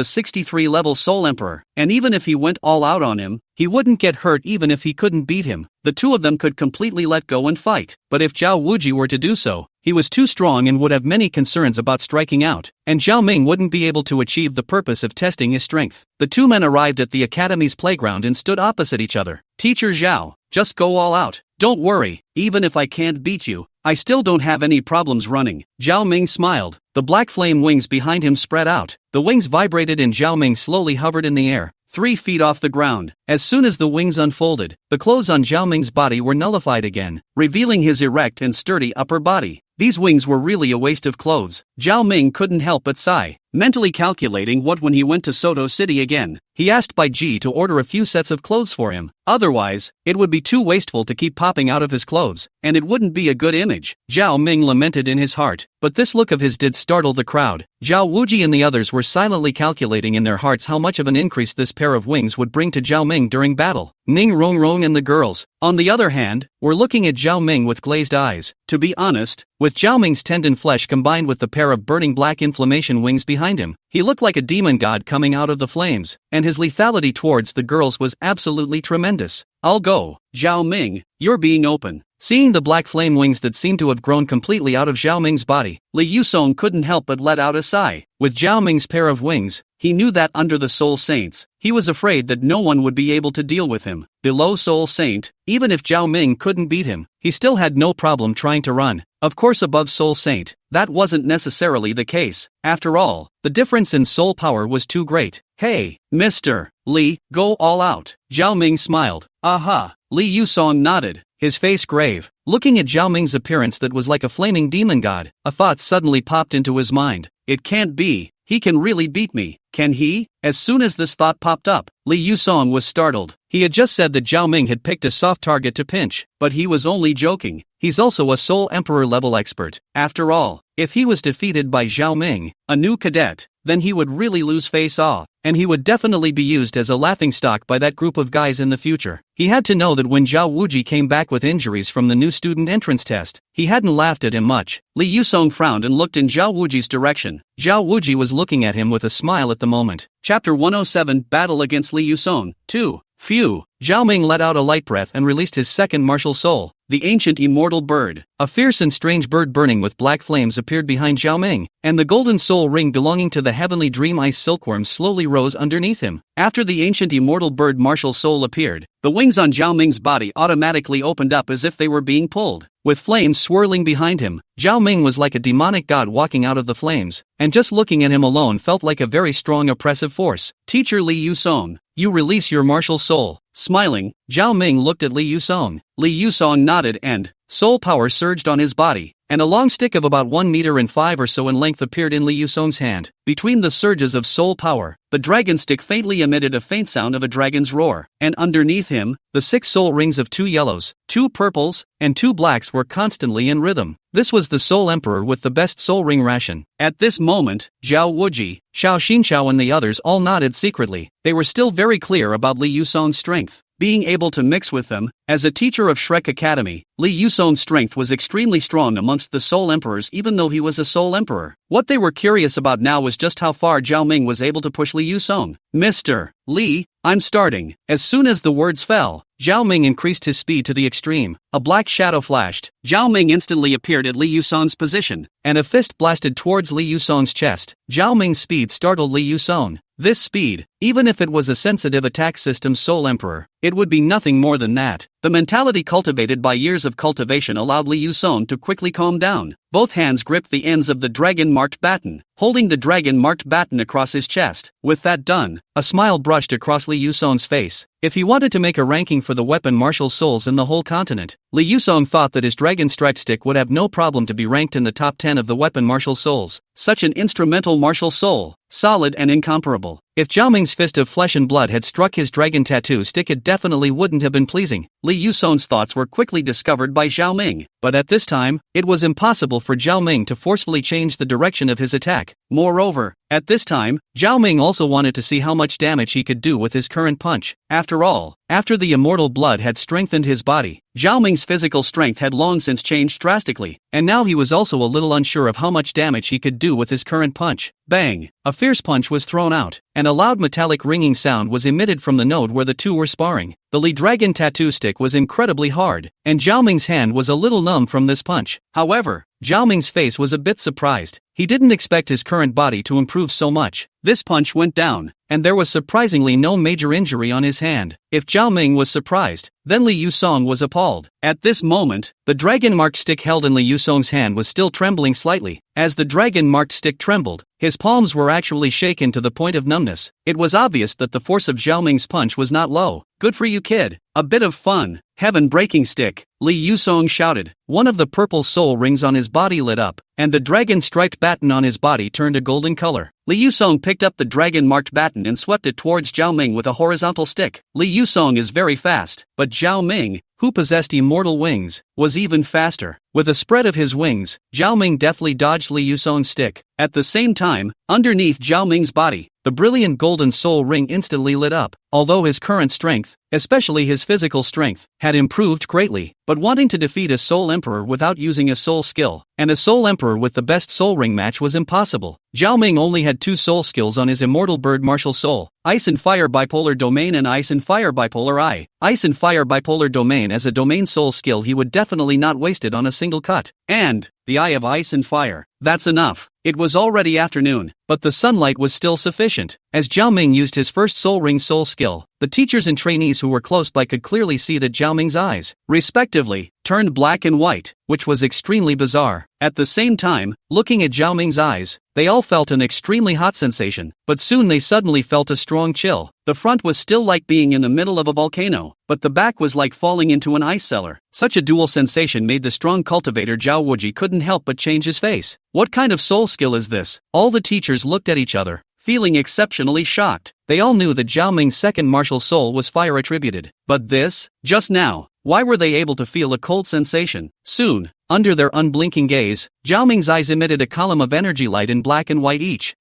[SPEAKER 1] 63-level Soul Emperor, and even if he went all out on him, he wouldn't get hurt even if he couldn't beat him. The two of them could completely let go and fight. But if Zhao Wuji were to do so, he was too strong and would have many concerns about striking out, and Zhao Ming wouldn't be able to achieve the purpose of testing his strength. The two men arrived at the academy's playground and stood opposite each other. Teacher Zhao, just go all out. Don't worry, even if I can't beat you, I still don't have any problems running. Zhao Ming smiled. The black flame wings behind him spread out. The wings vibrated and Zhao Ming slowly hovered in the air, 3 feet off the ground. As soon as the wings unfolded, the clothes on Zhao Ming's body were nullified again, revealing his erect and sturdy upper body. These wings were really a waste of clothes. Zhao Ming couldn't help but sigh, mentally calculating what when he went to Soto City again. He asked Bai Ji to order a few sets of clothes for him. Otherwise, it would be too wasteful to keep popping out of his clothes, and it wouldn't be a good image. Zhao Ming lamented in his heart, but this look of his did startle the crowd. Zhao Wuji and the others were silently calculating in their hearts how much of an increase this pair of wings would bring to Zhao Ming during battle. Ning Rongrong and the girls, on the other hand, were looking at Zhao Ming with glazed eyes. To be honest, with Zhao Ming's tendon flesh combined with the pair of burning black inflammation wings behind him, he looked like a demon god coming out of the flames, and his lethality towards the girls was absolutely tremendous. I'll go. Zhao Ming, you're being open. Seeing the black flame wings that seemed to have grown completely out of Zhao Ming's body, Li Yusong couldn't help but let out a sigh. With Zhao Ming's pair of wings, he knew that under the Soul Saints, he was afraid that no one would be able to deal with him. Below Soul Saint, even if Zhao Ming couldn't beat him, he still had no problem trying to run. Of course above Soul Saint, that wasn't necessarily the case. After all, the difference in soul power was too great. Hey, Mr. Li, go all out. Zhao Ming smiled. Aha. Li Yusong nodded, his face grave. Looking at Zhao Ming's appearance that was like a flaming demon god, a thought suddenly popped into his mind. It can't be. He can really beat me, can he? As soon as this thought popped up, Li Yusong was startled. He had just said that Zhao Ming had picked a soft target to pinch, but he was only joking. He's also a Soul Emperor level expert. After all, if he was defeated by Zhao Ming, a new cadet, then he would really lose face off, and he would definitely be used as a laughingstock by that group of guys in the future. He had to know that when Zhao Wuji came back with injuries from the new student entrance test, he hadn't laughed at him much. Li Yusong frowned and looked in Zhao Wuji's direction. Zhao Wuji was looking at him with a smile at the moment. Chapter 107 Battle against Li Yusong 2. Phew. Zhao Ming let out a light breath and released his second martial soul, the ancient immortal bird. A fierce and strange bird burning with black flames appeared behind Zhao Ming, and the golden soul ring belonging to the heavenly dream ice silkworm slowly rose underneath him. After the ancient immortal bird martial soul appeared, the wings on Zhao Ming's body automatically opened up as if they were being pulled. With flames swirling behind him, Zhao Ming was like a demonic god walking out of the flames, and just looking at him alone felt like a very strong oppressive force. Teacher Li Yusong, you release your martial soul. Smiling, Zhao Ming looked at Li Yusong. Li Yusong nodded and soul power surged on his body, and a long stick of about 1 meter and 5 or so in length appeared in Li Yusong's hand. Between the surges of soul power, the dragon stick faintly emitted a faint sound of a dragon's roar, and underneath him, the 6 soul rings of 2 yellows, 2 purples, and 2 blacks were constantly in rhythm. This was the Soul Emperor with the best soul ring ration. At this moment, Zhao Wuji, Xiao Xinxiao and the others all nodded secretly. They were still very clear about Li Yusong's strength. Being able to mix with them, as a teacher of Shrek Academy, Li Yusong's strength was extremely strong amongst the Soul Emperors even though he was a Soul Emperor. What they were curious about now was just how far Zhao Ming was able to push Li Yusong. Mr. Li, I'm starting. As soon as the words fell, Zhao Ming increased his speed to the extreme. A black shadow flashed. Zhao Ming instantly appeared at Li Yusong's position, and a fist blasted towards Li Yusong's chest. Zhao Ming's speed startled Li Yusong. This speed, even if it was a sensitive attack system's Soul Emperor, it would be nothing more than that. The mentality cultivated by years of cultivation allowed Li Yusong to quickly calm down. Both hands gripped the ends of the dragon-marked baton, holding the dragon-marked baton across his chest. With that done, a smile brushed across Li Yusong's face. If he wanted to make a ranking for the weapon martial souls in the whole continent, Li Yusong thought that his dragon-striped stick would have no problem to be ranked in the top 10 of the weapon martial souls. Such an instrumental martial soul, solid and incomparable. If Zhao Ming's fist of flesh and blood had struck his dragon tattoo stick, it definitely wouldn't have been pleasing. Li Yusong's thoughts were quickly discovered by Zhao Ming, but at this time, it was impossible for Zhao Ming to forcefully change the direction of his attack. Moreover, at this time, Zhao Ming also wanted to see how much damage he could do with his current punch. After all, after the immortal blood had strengthened his body, Zhao Ming's physical strength had long since changed drastically, and now he was also a little unsure of how much damage he could do with his current punch. Bang! A fierce punch was thrown out, and a loud metallic ringing sound was emitted from the node where the two were sparring. The Li Dragon tattoo stick was incredibly hard, and Zhao Ming's hand was a little numb from this punch. However, Zhao Ming's face was a bit surprised. He didn't expect his current body to improve so much. This punch went down, and there was surprisingly no major injury on his hand. If Zhao Ming was surprised, then Li Yusong was appalled. At this moment, the dragon-marked stick held in Li Yusong's hand was still trembling slightly. As the dragon-marked stick trembled, his palms were actually shaken to the point of numbness. It was obvious that the force of Zhao Ming's punch was not low. "Good for you, kid. A bit of fun." "Heaven-breaking stick," Li Yusong shouted. One of the purple soul rings on his body lit up, and the dragon-striped baton on his body turned a golden color. Li Yusong picked up the dragon-marked baton and swept it towards Zhao Ming with a horizontal stick. Li Yusong is very fast, but Zhao Ming, who possessed immortal wings, was even faster. With a spread of his wings, Zhao Ming deftly dodged Li Yusong's stick. At the same time, underneath Zhao Ming's body, the brilliant golden soul ring instantly lit up. Although his current strength, especially his physical strength, had improved greatly, but wanting to defeat a Soul Emperor without using a soul skill, and a Soul Emperor with the best soul ring match was impossible. Zhao Ming only had 2 soul skills on his immortal bird martial soul: Ice and Fire Bipolar Domain and Ice and Fire Bipolar Eye. Ice and Fire Bipolar Domain as a domain soul skill he would definitely not waste it on a single cut. And the Eye of Ice and Fire. That's enough. It was already afternoon, but the sunlight was still sufficient. As Zhao Ming used his first soul ring soul skill, the teachers and trainees who were close by could clearly see that Zhao Ming's eyes, respectively, turned black and white, which was extremely bizarre. At the same time, looking at Zhao Ming's eyes, they all felt an extremely hot sensation, but soon they suddenly felt a strong chill. The front was still like being in the middle of a volcano, but the back was like falling into an ice cellar. Such a dual sensation made the strong cultivator Zhao Wuji couldn't help but change his face. What kind of soul skill is this? All the teachers looked at each other, feeling exceptionally shocked. They all knew that Zhao Ming's second martial soul was fire attributed. But this? Just now, why were they able to feel a cold sensation? Soon, under their unblinking gaze, Zhao Ming's eyes emitted a column of energy light in black and white each.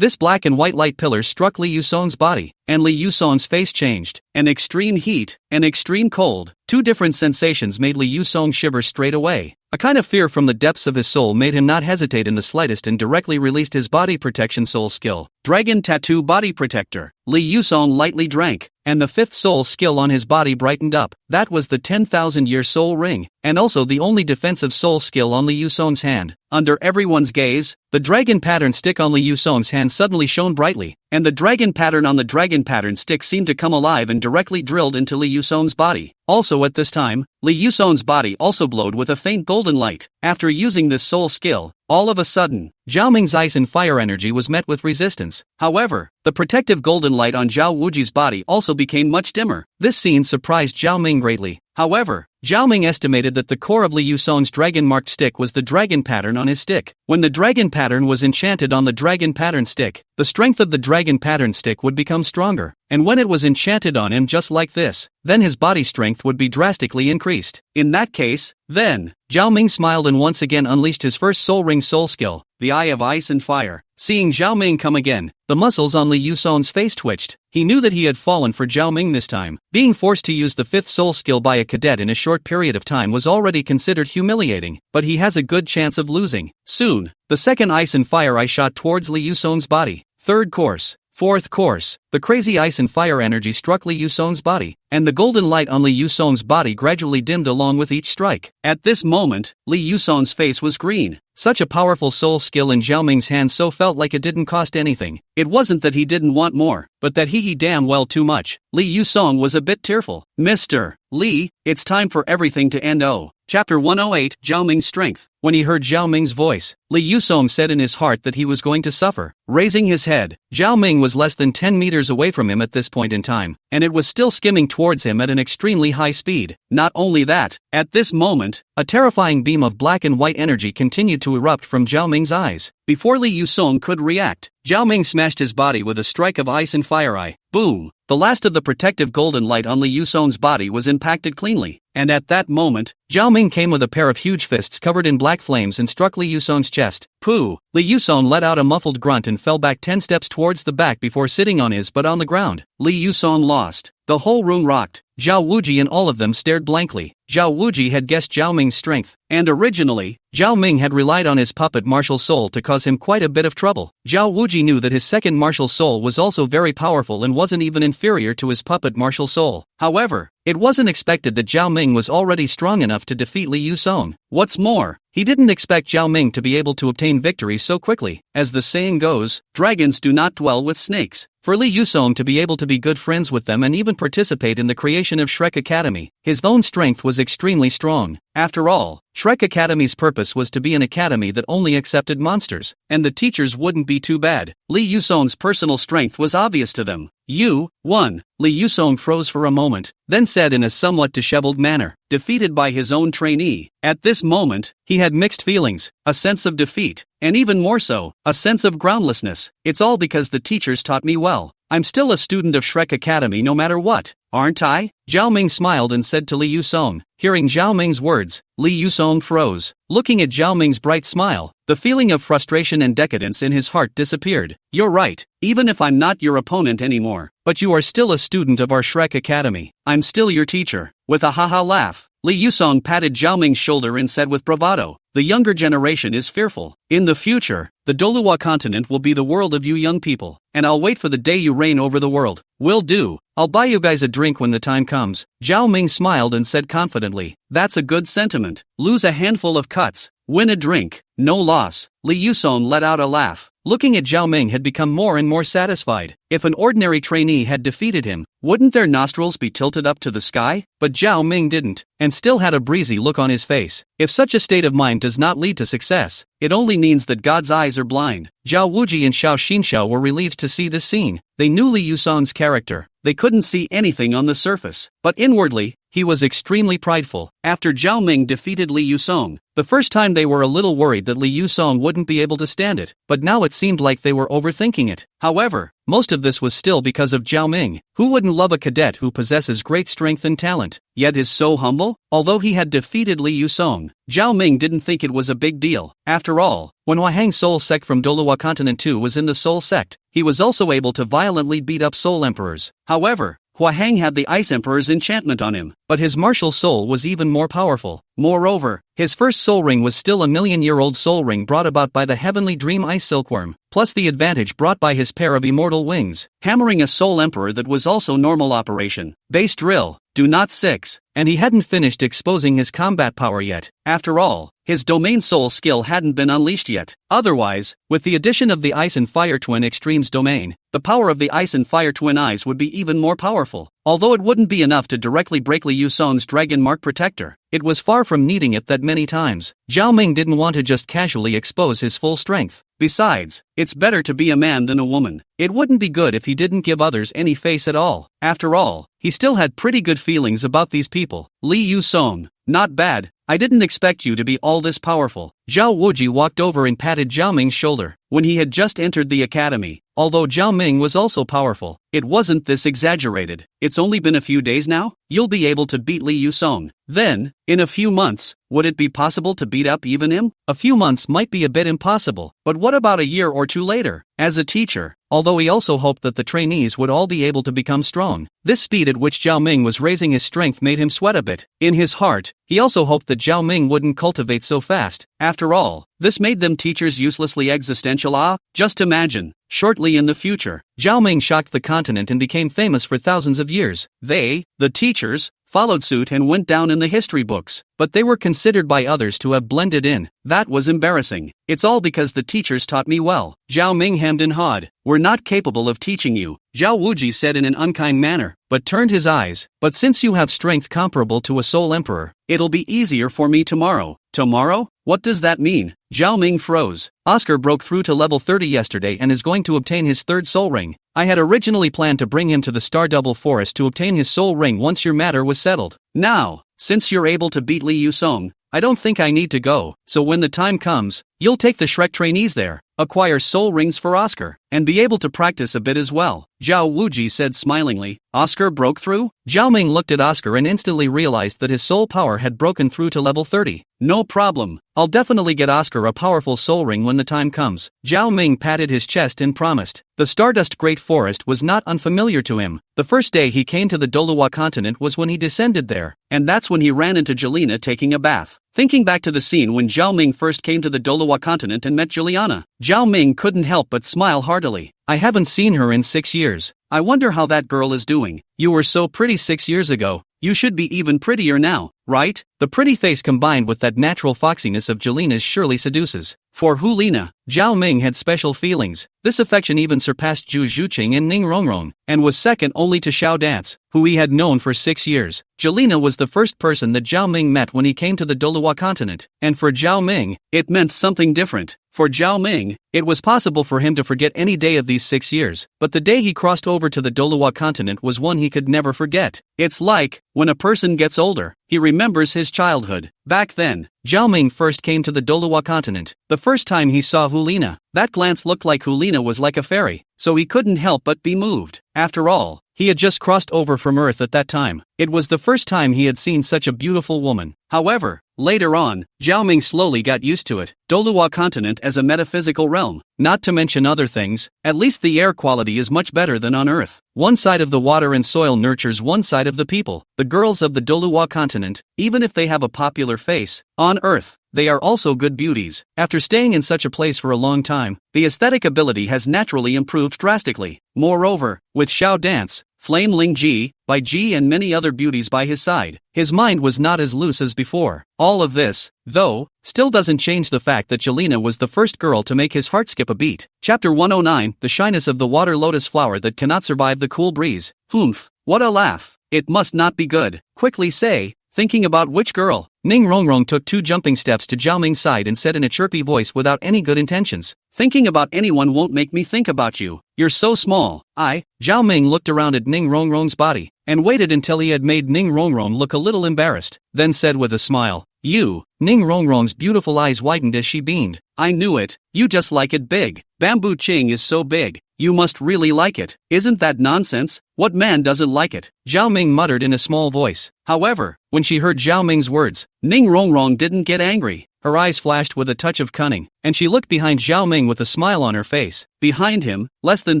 [SPEAKER 1] This black and white light pillar struck Li Yusong's body, and Li Yusong's face changed. An extreme heat, an extreme cold. 2 different sensations made Li Yusong shiver straight away. A kind of fear from the depths of his soul made him not hesitate in the slightest and directly released his body protection soul skill, Dragon Tattoo Body Protector. Li Yusong lightly drank, and the 5th soul skill on his body brightened up. That was the 10,000-year soul ring, and also the only defensive soul skill on Li Yusong's hand. Under everyone's gaze, the dragon pattern stick on Li Yusong's hand suddenly shone brightly, and the dragon pattern on the dragon pattern stick seemed to come alive and directly drilled into Li Yusong's body. Also at this time, Li Yusong's body also glowed with a faint golden light. After using this soul skill, all of a sudden, Zhao Ming's ice and fire energy was met with resistance. However, the protective golden light on Zhao Wuji's body also became much dimmer. This scene surprised Zhao Ming greatly. However, Zhao Ming estimated that the core of Li Yusong's dragon-marked stick was the dragon pattern on his stick. When the dragon pattern was enchanted on the dragon pattern stick, the strength of the dragon pattern stick would become stronger, and when it was enchanted on him just like this, then his body strength would be drastically increased. In that case, then, Zhao Ming smiled and once again unleashed his first soul ring soul skill, the Eye of Ice and Fire. Seeing Zhao Ming come again, the muscles on Li Yusong's face twitched. He knew that he had fallen for Zhao Ming this time. Being forced to use the 5th soul skill by a cadet in a short period of time was already considered humiliating, but he has a good chance of losing. Soon, the second ice and fire eye shot towards Li Yusong's body. 3rd course, 4th course, the crazy ice and fire energy struck Li Yusong's body, and the golden light on Li Yusong's body gradually dimmed along with each strike. At this moment, Li Yusong's face was green. Such a powerful soul skill in Zhao Ming's hands so felt like it didn't cost anything. It wasn't that he didn't want more, but that he damn well too much. Li Yusong was a bit tearful. Mr. Li, it's time for everything to end. Chapter 108, Zhao Ming's Strength. When he heard Zhao Ming's voice, Li Yusong said in his heart that he was going to suffer. Raising his head, Zhao Ming was less than 10 meters away from him at this point in time, and it was still skimming towards him at an extremely high speed. Not only that, at this moment, a terrifying beam of black and white energy continued to erupt from Zhao Ming's eyes. Before Li Yusong could react, Zhao Ming smashed his body with a strike of ice and fire eye. Boom! The last of the protective golden light on Li Yusong's body was impacted cleanly, and at that moment, Zhao Ming came with a pair of huge fists covered in black flames and struck Li Yusong's chest. Pooh! Li Yusong let out a muffled grunt and fell back 10 steps towards the back before sitting on his butt on the ground. Li Yusong lost. The whole room rocked. Zhao Wuji and all of them stared blankly. Zhao Wuji had guessed Zhao Ming's strength, and originally, Zhao Ming had relied on his puppet martial soul to cause him quite a bit of trouble. Zhao Wuji knew that his second martial soul was also very powerful and wasn't even inferior to his puppet martial soul. However, it wasn't expected that Zhao Ming was already strong enough to defeat Li Yusong. What's more, he didn't expect Zhao Ming to be able to obtain victory so quickly. As the saying goes, dragons do not dwell with snakes. For Li Yusong to be able to be good friends with them and even participate in the creation of Shrek Academy, his own strength was extremely strong. After all, Shrek Academy's purpose was to be an academy that only accepted monsters, and the teachers wouldn't be too bad. Li Yusong's personal strength was obvious to them. You won. Li Yusong froze for a moment, then said in a somewhat disheveled manner, defeated by his own trainee. At this moment, he had mixed feelings, a sense of defeat, and even more so, a sense of groundlessness. It's all because the teachers taught me well. I'm still a student of Shrek Academy no matter what, aren't I? Zhao Ming smiled and said to Li Yusong. Hearing Zhao Ming's words, Li Yusong froze. Looking at Zhao Ming's bright smile, the feeling of frustration and decadence in his heart disappeared. You're right, even if I'm not your opponent anymore, but you are still a student of our Shrek Academy. I'm still your teacher. With a haha laugh, Li Yusong patted Zhao Ming's shoulder and said with bravado, the younger generation is fearful. In the future, the Douluo continent will be the world of you young people, and I'll wait for the day you reign over the world. Will do. I'll buy you guys a drink when the time comes. Zhao Ming smiled and said confidently, that's a good sentiment. Lose a handful of cuts, win a drink, no loss. Li Yusong let out a laugh. Looking at Zhao Ming had become more and more satisfied. If an ordinary trainee had defeated him, wouldn't their nostrils be tilted up to the sky? But Zhao Ming didn't, and still had a breezy look on his face. If such a state of mind does not lead to success, it only means that God's eyes are blind. Zhao Wuji and Xiao Xinxiao were relieved to see this scene. They knew Li Yusong's character. They couldn't see anything on the surface, but inwardly, he was extremely prideful. After Zhao Ming defeated Li Yusong, the first time they were a little worried that Li Yusong wouldn't be able to stand it, but now it seemed like they were overthinking it. However, most of this was still because of Zhao Ming. Who wouldn't love a cadet who possesses great strength and talent, yet is so humble? Although he had defeated Li Yusong, Zhao Ming didn't think it was a big deal. After all, when Hua Hang's soul sect from Douluo Continent 2 was in the soul sect, he was also able to violently beat up soul emperors. However, Hua Hang had the Ice Emperor's enchantment on him, but his martial soul was even more powerful. Moreover, his first soul ring was still a million-year-old soul ring brought about by the heavenly dream ice silkworm, plus the advantage brought by his pair of immortal wings. Hammering a soul emperor that was also normal operation. Base drill, do not 6, and he hadn't finished exposing his combat power yet. After all, his domain soul skill hadn't been unleashed yet. Otherwise, with the addition of the Ice and Fire Twin Extremes domain, the power of the Ice and Fire Twin Eyes would be even more powerful. Although it wouldn't be enough to directly break Li Yusong's Dragon Mark Protector, it was far from needing it that many times. Zhao Ming didn't want to just casually expose his full strength. Besides, it's better to be a man than a woman. It wouldn't be good if he didn't give others any face at all. After all, he still had pretty good feelings about these people. Li Yusong, not bad. I didn't expect you to be all this powerful. Zhao Wuji walked over and patted Zhao Ming's shoulder. When he had just entered the academy, although Zhao Ming was also powerful, it wasn't this exaggerated. It's only been a few days now? You'll be able to beat Li Yusong. Then, in a few months, would it be possible to beat up even him? A few months might be a bit impossible, but what about a year or two later? As a teacher, although he also hoped that the trainees would all be able to become strong, this speed at which Zhao Ming was raising his strength made him sweat a bit. In his heart, he also hoped that Zhao Ming wouldn't cultivate so fast. After all, This made them teachers uselessly existential. Just imagine. Shortly in the future, Zhao Ming shocked the continent and became famous for thousands of years. They, the teachers, followed suit and went down in the history books, but they were considered by others to have blended in. That was embarrassing. It's all because the teachers taught me well. Zhao Ming hemmed and hawed. We're not capable of teaching you, Zhao Wuji said in an unkind manner, but turned his eyes. But since you have strength comparable to a soul emperor, it'll be easier for me tomorrow. Tomorrow? What does that mean? Zhao Ming froze. Oscar broke through to level 30 yesterday and is going to obtain his third soul ring. I had originally planned to bring him to the Star Double Forest to obtain his soul ring once your matter was settled. Now, since you're able to beat Li Yusong, I don't think I need to go, so when the time comes, you'll take the Shrek trainees there, acquire soul rings for Oscar, and be able to practice a bit as well, Zhao Wuji said smilingly. Oscar broke through? Zhao Ming looked at Oscar and instantly realized that his soul power had broken through to level 30. No problem. I'll definitely get Oscar a powerful soul ring when the time comes. Zhao Ming patted his chest and promised. The Stardust Great Forest was not unfamiliar to him. The first day he came to the Douluo continent was when he descended there, and that's when he ran into Jelena taking a bath. Thinking back to the scene when Zhao Ming first came to the Douluo continent and met Juliana, Zhao Ming couldn't help but smile heartily. I haven't seen her in 6 years. I wonder how that girl is doing. You were so pretty 6 years ago. You should be even prettier now, right? The pretty face combined with that natural foxiness of Jelena's surely seduces. For Hulina, Zhao Ming had special feelings. This affection even surpassed Zhu Zhuqing and Ning Rongrong, and was second only to Xiao Dance, who he had known for 6 years. Jelena was the first person that Zhao Ming met when he came to the Douluo continent, and for Zhao Ming, it meant something different. For Zhao Ming, it was possible for him to forget any day of these 6 years, but the day he crossed over to the Douluo continent was one he could never forget. It's like, when a person gets older, he remembers his childhood. Back then, Zhao Ming first came to the Douluo continent. The first time he saw Hulina, that glance looked like Hulina was like a fairy, so he couldn't help but be moved. After all, he had just crossed over from Earth at that time. It was the first time he had seen such a beautiful woman. However, later on, Zhao Ming slowly got used to it. Douluo continent as a metaphysical realm, not to mention other things, at least the air quality is much better than on Earth. One side of the water and soil nurtures one side of the people. The girls of the Douluo continent, even if they have a popular face, on Earth, they are also good beauties. After staying in such a place for a long time, the aesthetic ability has naturally improved drastically. Moreover, with Xiao Dance, Flame Lingji, Bai Ji and many other beauties by his side, his mind was not as loose as before. All of this, though, still doesn't change the fact that Jelena was the first girl to make his heart skip a beat. Chapter 109, The Shyness of the Water Lotus Flower That Cannot Survive the Cool Breeze. Humph, what a laugh. It must not be good. Quickly say, thinking about which girl? Ning Rongrong took 2 jumping steps to Zhao Ming's side and said in a chirpy voice without any good intentions. Thinking about anyone won't make me think about you. You're so small. Zhao Ming looked around at Ning Rongrong's body, and waited until he had made Ning Rongrong look a little embarrassed, then said with a smile, You. Ning Rongrong's beautiful eyes widened as she beamed. I knew it. You just like it big. Bamboo Ching is so big. You must really like it. Isn't that nonsense? What man doesn't like it? Zhao Ming muttered in a small voice. However, when she heard Zhao Ming's words, Ning Rongrong didn't get angry. Her eyes flashed with a touch of cunning, and she looked behind Zhao Ming with a smile on her face. Behind him, less than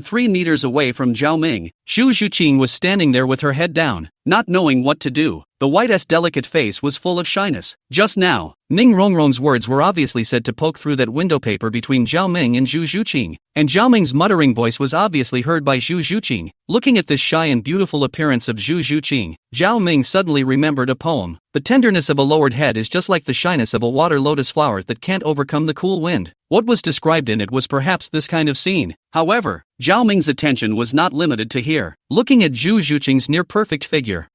[SPEAKER 1] 3 meters away from Zhao Ming, Zhu Zhuqing was standing there with her head down, not knowing what to do. The white-ass delicate face was full of shyness. Just now, Ning Rongrong's words were obviously said to poke through that window paper between Zhao Ming and Zhu Zhuqing, and Zhao Ming's muttering voice was obviously heard by Zhu Zhuqing. Looking at this shy and beautiful appearance of Zhu Zhuqing, Zhao Ming suddenly remembered a poem. The tenderness of a lowered head is just like the shyness of a water lotus flower that can't overcome the cool wind. What was described in it was perhaps this kind of scene. However, Zhao Ming's attention was not limited to here. Looking at Zhu Zhuqing's near-perfect figure,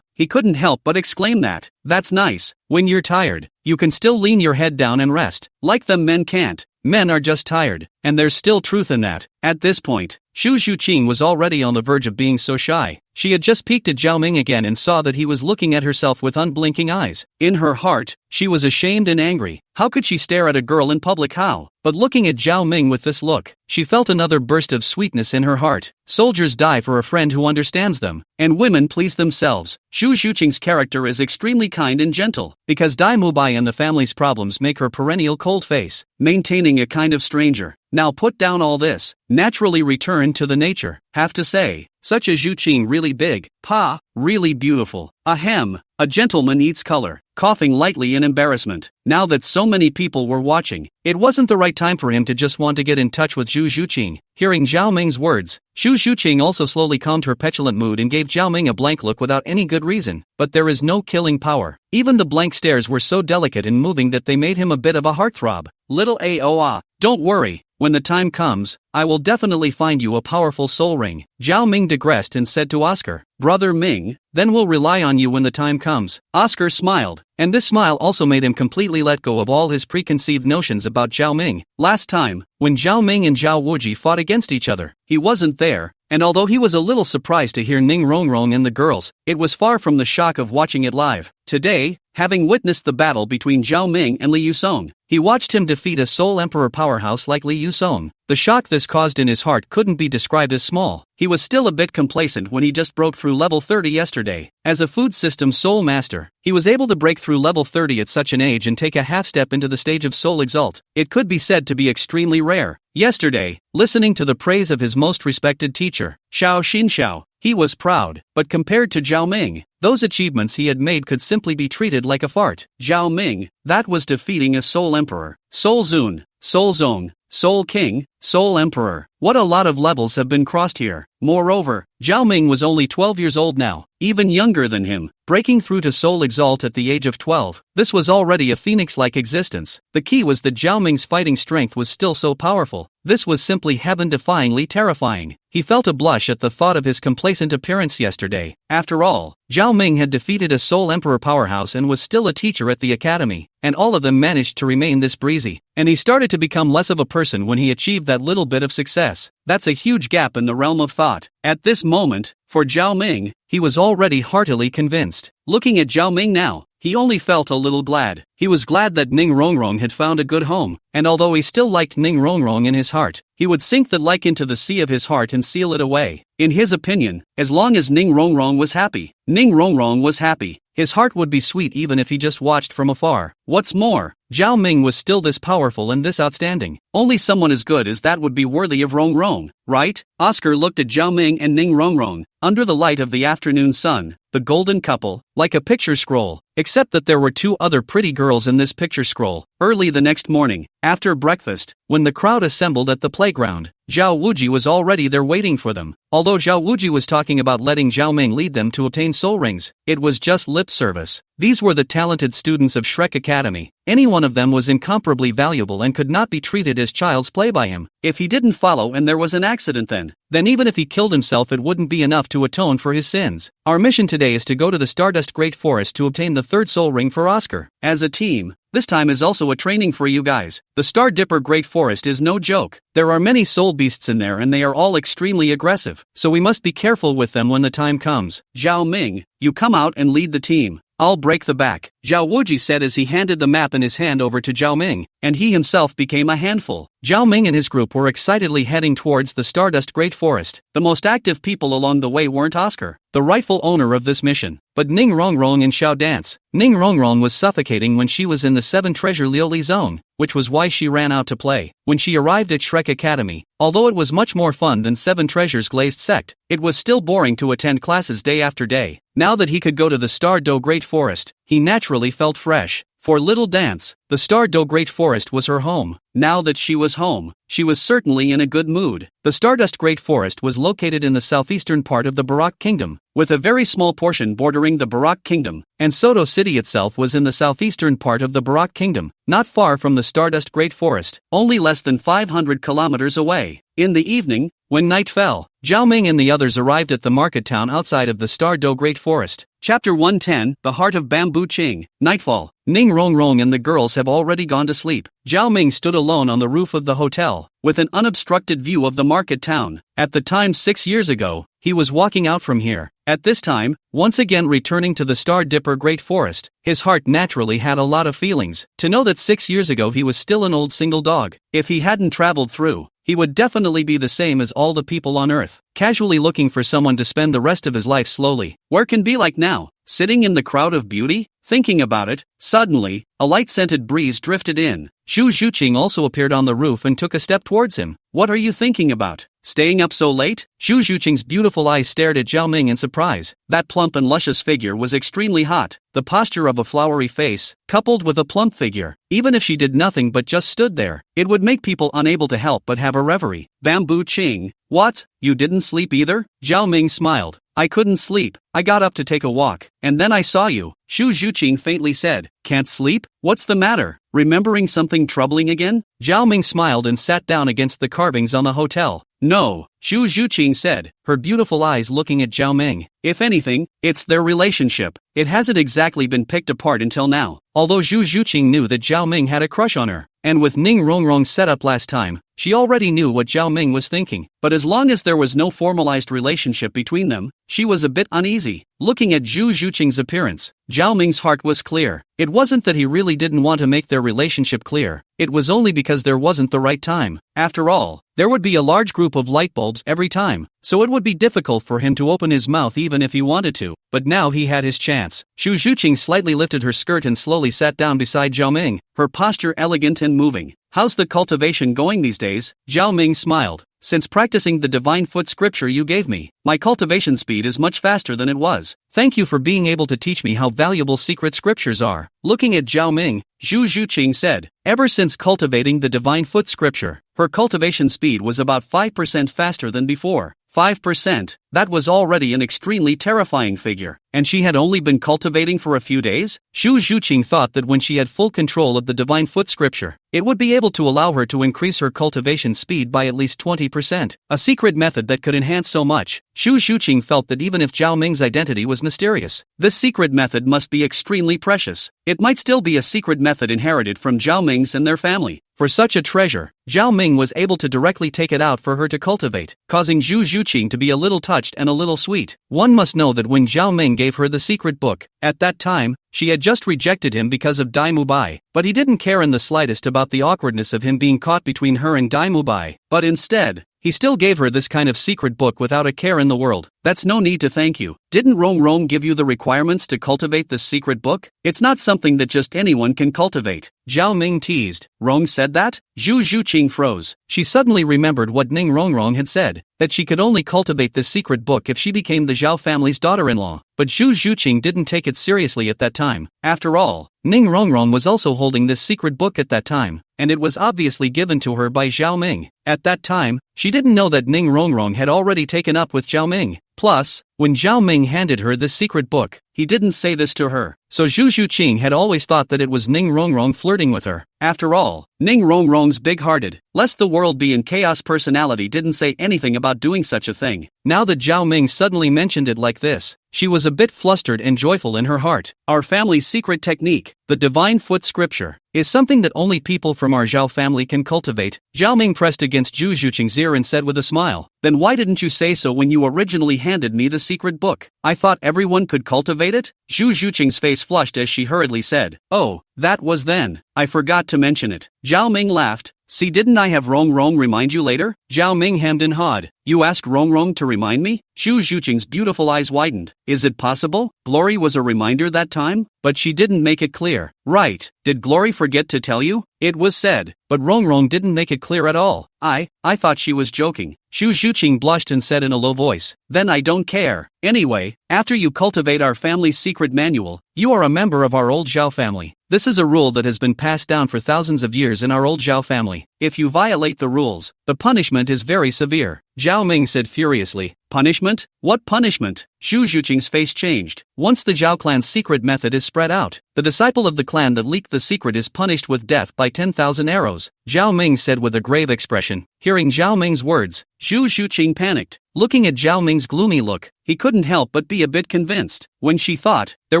[SPEAKER 1] he couldn't help but exclaim that. That's nice. When you're tired, you can still lean your head down and rest. Like them men can't. Men are just tired, and there's still truth in that. At this point, Zhu Zhuqing was already on the verge of being so shy. She had just peeked at Zhao Ming again and saw that he was looking at herself with unblinking eyes. In her heart, she was ashamed and angry. How could she stare at a girl in public? How? But looking at Zhao Ming with this look, she felt another burst of sweetness in her heart. Soldiers die for a friend who understands them, and women please themselves. Zhu Zhuqing's character is extremely kind and gentle, because Dai Mubai and the family's problems make her perennial cold face, maintaining a kind of stranger. Now put down all this, naturally return to the nature. Have to say, such as Zhuqing really big, pa, really beautiful, ahem, a gentleman eats color, coughing lightly in embarrassment. Now that so many people were watching, it wasn't the right time for him to just want to get in touch with Zhu Zhuqing. Hearing Zhao Ming's words, Zhu Zhuqing also slowly calmed her petulant mood and gave Zhao Ming a blank look without any good reason. But there is no killing power. Even the blank stares were so delicate and moving that they made him a bit of a heartthrob. Little Aoa, don't worry. When the time comes, I will definitely find you a powerful soul ring. Zhao Ming digressed and said to Oscar, Brother Ming, then we'll rely on you when the time comes. Oscar smiled, and this smile also made him completely let go of all his preconceived notions about Zhao Ming. Last time, when Zhao Ming and Zhao Wuji fought against each other, he wasn't there, and although he was a little surprised to hear Ning Rongrong and the girls, it was far from the shock of watching it live. Today, having witnessed the battle between Zhao Ming and Li Yusong, he watched him defeat a Soul Emperor powerhouse like Li Yusong. The shock this caused in his heart couldn't be described as small. He was still a bit complacent when he just broke through level 30 yesterday. As a food system Soul Master, he was able to break through level 30 at such an age and take a half step into the stage of Soul Exalt. It could be said to be extremely rare. Yesterday, listening to the praise of his most respected teacher, Xiao Xinxiao, he was proud, but compared to Zhao Ming, those achievements he had made could simply be treated like a fart. Zhao Ming, that was defeating a Soul Emperor, Soul Zun, Soul Zong, Soul King, Soul Emperor. What a lot of levels have been crossed here. Moreover, Zhao Ming was only 12 years old now, even younger than him, breaking through to Soul Exalt at the age of 12. This was already a phoenix-like existence. The key was that Zhao Ming's fighting strength was still so powerful. This was simply heaven-defyingly terrifying. He felt a blush at the thought of his complacent appearance yesterday. After all, Zhao Ming had defeated a Soul Emperor powerhouse and was still a teacher at the academy, and all of them managed to remain this breezy. And he started to become less of a person when he achieved that little bit of success. That's a huge gap in the realm of thought. At this moment, for Zhao Ming, he was already heartily convinced. Looking at Zhao Ming now, he only felt a little glad. He was glad that Ning Rongrong had found a good home, and although he still liked Ning Rongrong in his heart, he would sink that like into the sea of his heart and seal it away. In his opinion, as long as Ning Rongrong was happy, Ning Rongrong was happy. His heart would be sweet even if he just watched from afar. What's more, Zhao Ming was still this powerful and this outstanding. Only someone as good as that would be worthy of Rongrong, right? Oscar looked at Zhao Ming and Ning Rongrong, under the light of the afternoon sun, the golden couple, like a picture scroll, except that there were two other pretty girls in this picture scroll. Early the next morning, after breakfast, when the crowd assembled at the playground, Zhao Wuji was already there waiting for them. Although Zhao Wuji was talking about letting Zhao Ming lead them to obtain soul rings, it was just lip service. These were the talented students of Shrek Academy. Any one of them was incomparably valuable and could not be treated as child's play by him. If he didn't follow and there was an accident then even if he killed himself it wouldn't be enough to atone for his sins. Our mission today is to go to the Stardust Great Forest to obtain the third soul ring for Oscar. As a team, this time is also a training for you guys. The Star Dipper Great Forest is no joke. There are many soul beasts in there and they are all extremely aggressive, so we must be careful with them when the time comes. Zhao Ming, you come out and lead the team. I'll break the back, Zhao Wuji said as he handed the map in his hand over to Zhao Ming, and he himself became a handful. Zhao Ming and his group were excitedly heading towards the Stardust Great Forest. The most active people along the way weren't Oscar, the rightful owner of this mission, but Ning Rongrong and Xiao Dance. Ning Rongrong was suffocating when she was in the 7 Treasure Liuli Zone, which was why she ran out to play. When she arrived at Shrek Academy, although it was much more fun than 7 Treasures Glazed Sect, it was still boring to attend classes day after day. Now that he could go to the Star Do Great Forest, he naturally felt fresh. For Little Dance, the Star Do Great Forest was her home. Now that she was home, she was certainly in a good mood. The Stardust Great Forest was located in the southeastern part of the Barak Kingdom, with a very small portion bordering the Barak Kingdom, and Soto City itself was in the southeastern part of the Barak Kingdom, not far from the Stardust Great Forest, only less than 500 kilometers away. In the evening, when night fell, Zhao Ming and the others arrived at the market town outside of the Star Do Great Forest. Chapter 110, The Heart of Bamboo Ching. Nightfall. Ning Rongrong and the girls have already gone to sleep. Zhao Ming stood alone on the roof of the hotel, with an unobstructed view of the market town. At the time 6 years ago, he was walking out from here. At this time, once again returning to the Star Dipper Great Forest, his heart naturally had a lot of feelings. To know that 6 years ago he was still an old single dog. If he hadn't traveled through, he would definitely be the same as all the people on Earth, casually looking for someone to spend the rest of his life slowly. Where can be like now, sitting in the crowd of beauty? Thinking about it, suddenly, a light-scented breeze drifted in. Zhu Zhuqing also appeared on the roof and took a step towards him. What are you thinking about? Staying up so late? Zhu Zhuqing's beautiful eyes stared at Zhao Ming in surprise. That plump and luscious figure was extremely hot. The posture of a flowery face, coupled with a plump figure, even if she did nothing but just stood there, it would make people unable to help but have a reverie. Bamboo Ching. What? You didn't sleep either? Zhao Ming smiled. I couldn't sleep. I got up to take a walk, and then I saw you. Zhu Zhuqing faintly said. Can't sleep? What's the matter? Remembering something troubling again? Zhao Ming smiled and sat down against the carvings on the hotel. No, Zhu Zhuqing said, her beautiful eyes looking at Zhao Ming. If anything, it's their relationship. It hasn't exactly been picked apart until now. Although Zhu Zhuqing knew that Zhao Ming had a crush on her, and with Ning Rongrong's setup last time, she already knew what Zhao Ming was thinking. But as long as there was no formalized relationship between them, she was a bit uneasy. Looking at Zhu Zhuqing's appearance, Zhao Ming's heart was clear. It wasn't that he really didn't want to make their relationship clear, it was only because there wasn't the right time. After all, there would be a large group of light bulbs every time, so it would be difficult for him to open his mouth even if he wanted to. But now he had his chance. Zhu Zhuqing slightly lifted her skirt and slowly sat down beside Zhao Ming, her posture elegant and moving. How's the cultivation going these days? Zhao Ming smiled. Since practicing the divine foot scripture you gave me, my cultivation speed is much faster than it was. Thank you for being able to teach me how valuable secret scriptures are. Looking at Zhao Ming, Zhu Zhuqing said, ever since cultivating the divine foot scripture, her cultivation speed was about 5% faster than before. 5%, that was already an extremely terrifying figure, and she had only been cultivating for a few days? Zhu Zhuqing thought that when she had full control of the divine foot scripture, it would be able to allow her to increase her cultivation speed by at least 20%. A secret method that could enhance so much. Zhu Zhuqing felt that even if Zhao Ming's identity was mysterious, this secret method must be extremely precious. It might still be a secret method inherited from Zhao Ming's and their family. For such a treasure, Zhao Ming was able to directly take it out for her to cultivate, causing Zhu Zhuqing to be a little touched and a little sweet. One must know that when Zhao Ming gave her the secret book, at that time, she had just rejected him because of Dai Mubai, but he didn't care in the slightest about the awkwardness of him being caught between her and Dai Mubai. But instead, he still gave her this kind of secret book without a care in the world. That's no need to thank you. Didn't Rong give you the requirements to cultivate this secret book? It's not something that just anyone can cultivate. Zhao Ming teased. Rong said that? Zhu Zhuqing froze. She suddenly remembered what Ning Rongrong had said, that she could only cultivate this secret book if she became the Zhao family's daughter-in-law. But Zhu Zhuqing didn't take it seriously at that time. After all, Ning Rongrong was also holding this secret book at that time, and it was obviously given to her by Zhao Ming. At that time, she didn't know that Ning Rongrong had already taken up with Zhao Ming. Plus, when Zhao Ming handed her this secret book, he didn't say this to her. So Zhu Zhuqing had always thought that it was Ning Rongrong flirting with her. After all, Ning Rongrong's big-hearted, lest the world be in chaos personality didn't say anything about doing such a thing. Now that Zhao Ming suddenly mentioned it like this, she was a bit flustered and joyful in her heart. Our family's secret technique, the divine foot scripture, is something that only people from our Zhao family can cultivate. Zhao Ming pressed against Zhu Zhuqing's ear and said with a smile, then why didn't you say so when you originally handed me the secret book? I thought everyone could cultivate it? Zhu Zhuqing's face flushed as she hurriedly said, oh, that was then. I forgot to mention it. Zhao Ming laughed. See, didn't I have Rong remind you later? Zhao Ming hemmed and hawed. You asked Rong to remind me? Zhu Zhuqing's beautiful eyes widened. Is it possible? Glory was a reminder that time? But she didn't make it clear. Right, did Glory forget to tell you? It was said, but Rong didn't make it clear at all. I thought she was joking. Zhu Zhuqing blushed and said in a low voice, then I don't care. Anyway, after you cultivate our family's secret manual, you are a member of our old Zhao family. This is a rule that has been passed down for thousands of years in our old Zhao family. If you violate the rules, the punishment is very severe. Zhao Ming said furiously. Punishment? What punishment? Zhu Zhuqing's face changed. Once the Zhao clan's secret method is spread out, the disciple of the clan that leaked the secret is punished with death by 10,000 arrows. Zhao Ming said with a grave expression. Hearing Zhao Ming's words, Zhu Zhuqing panicked. Looking at Zhao Ming's gloomy look, he couldn't help but be a bit convinced. When she thought, there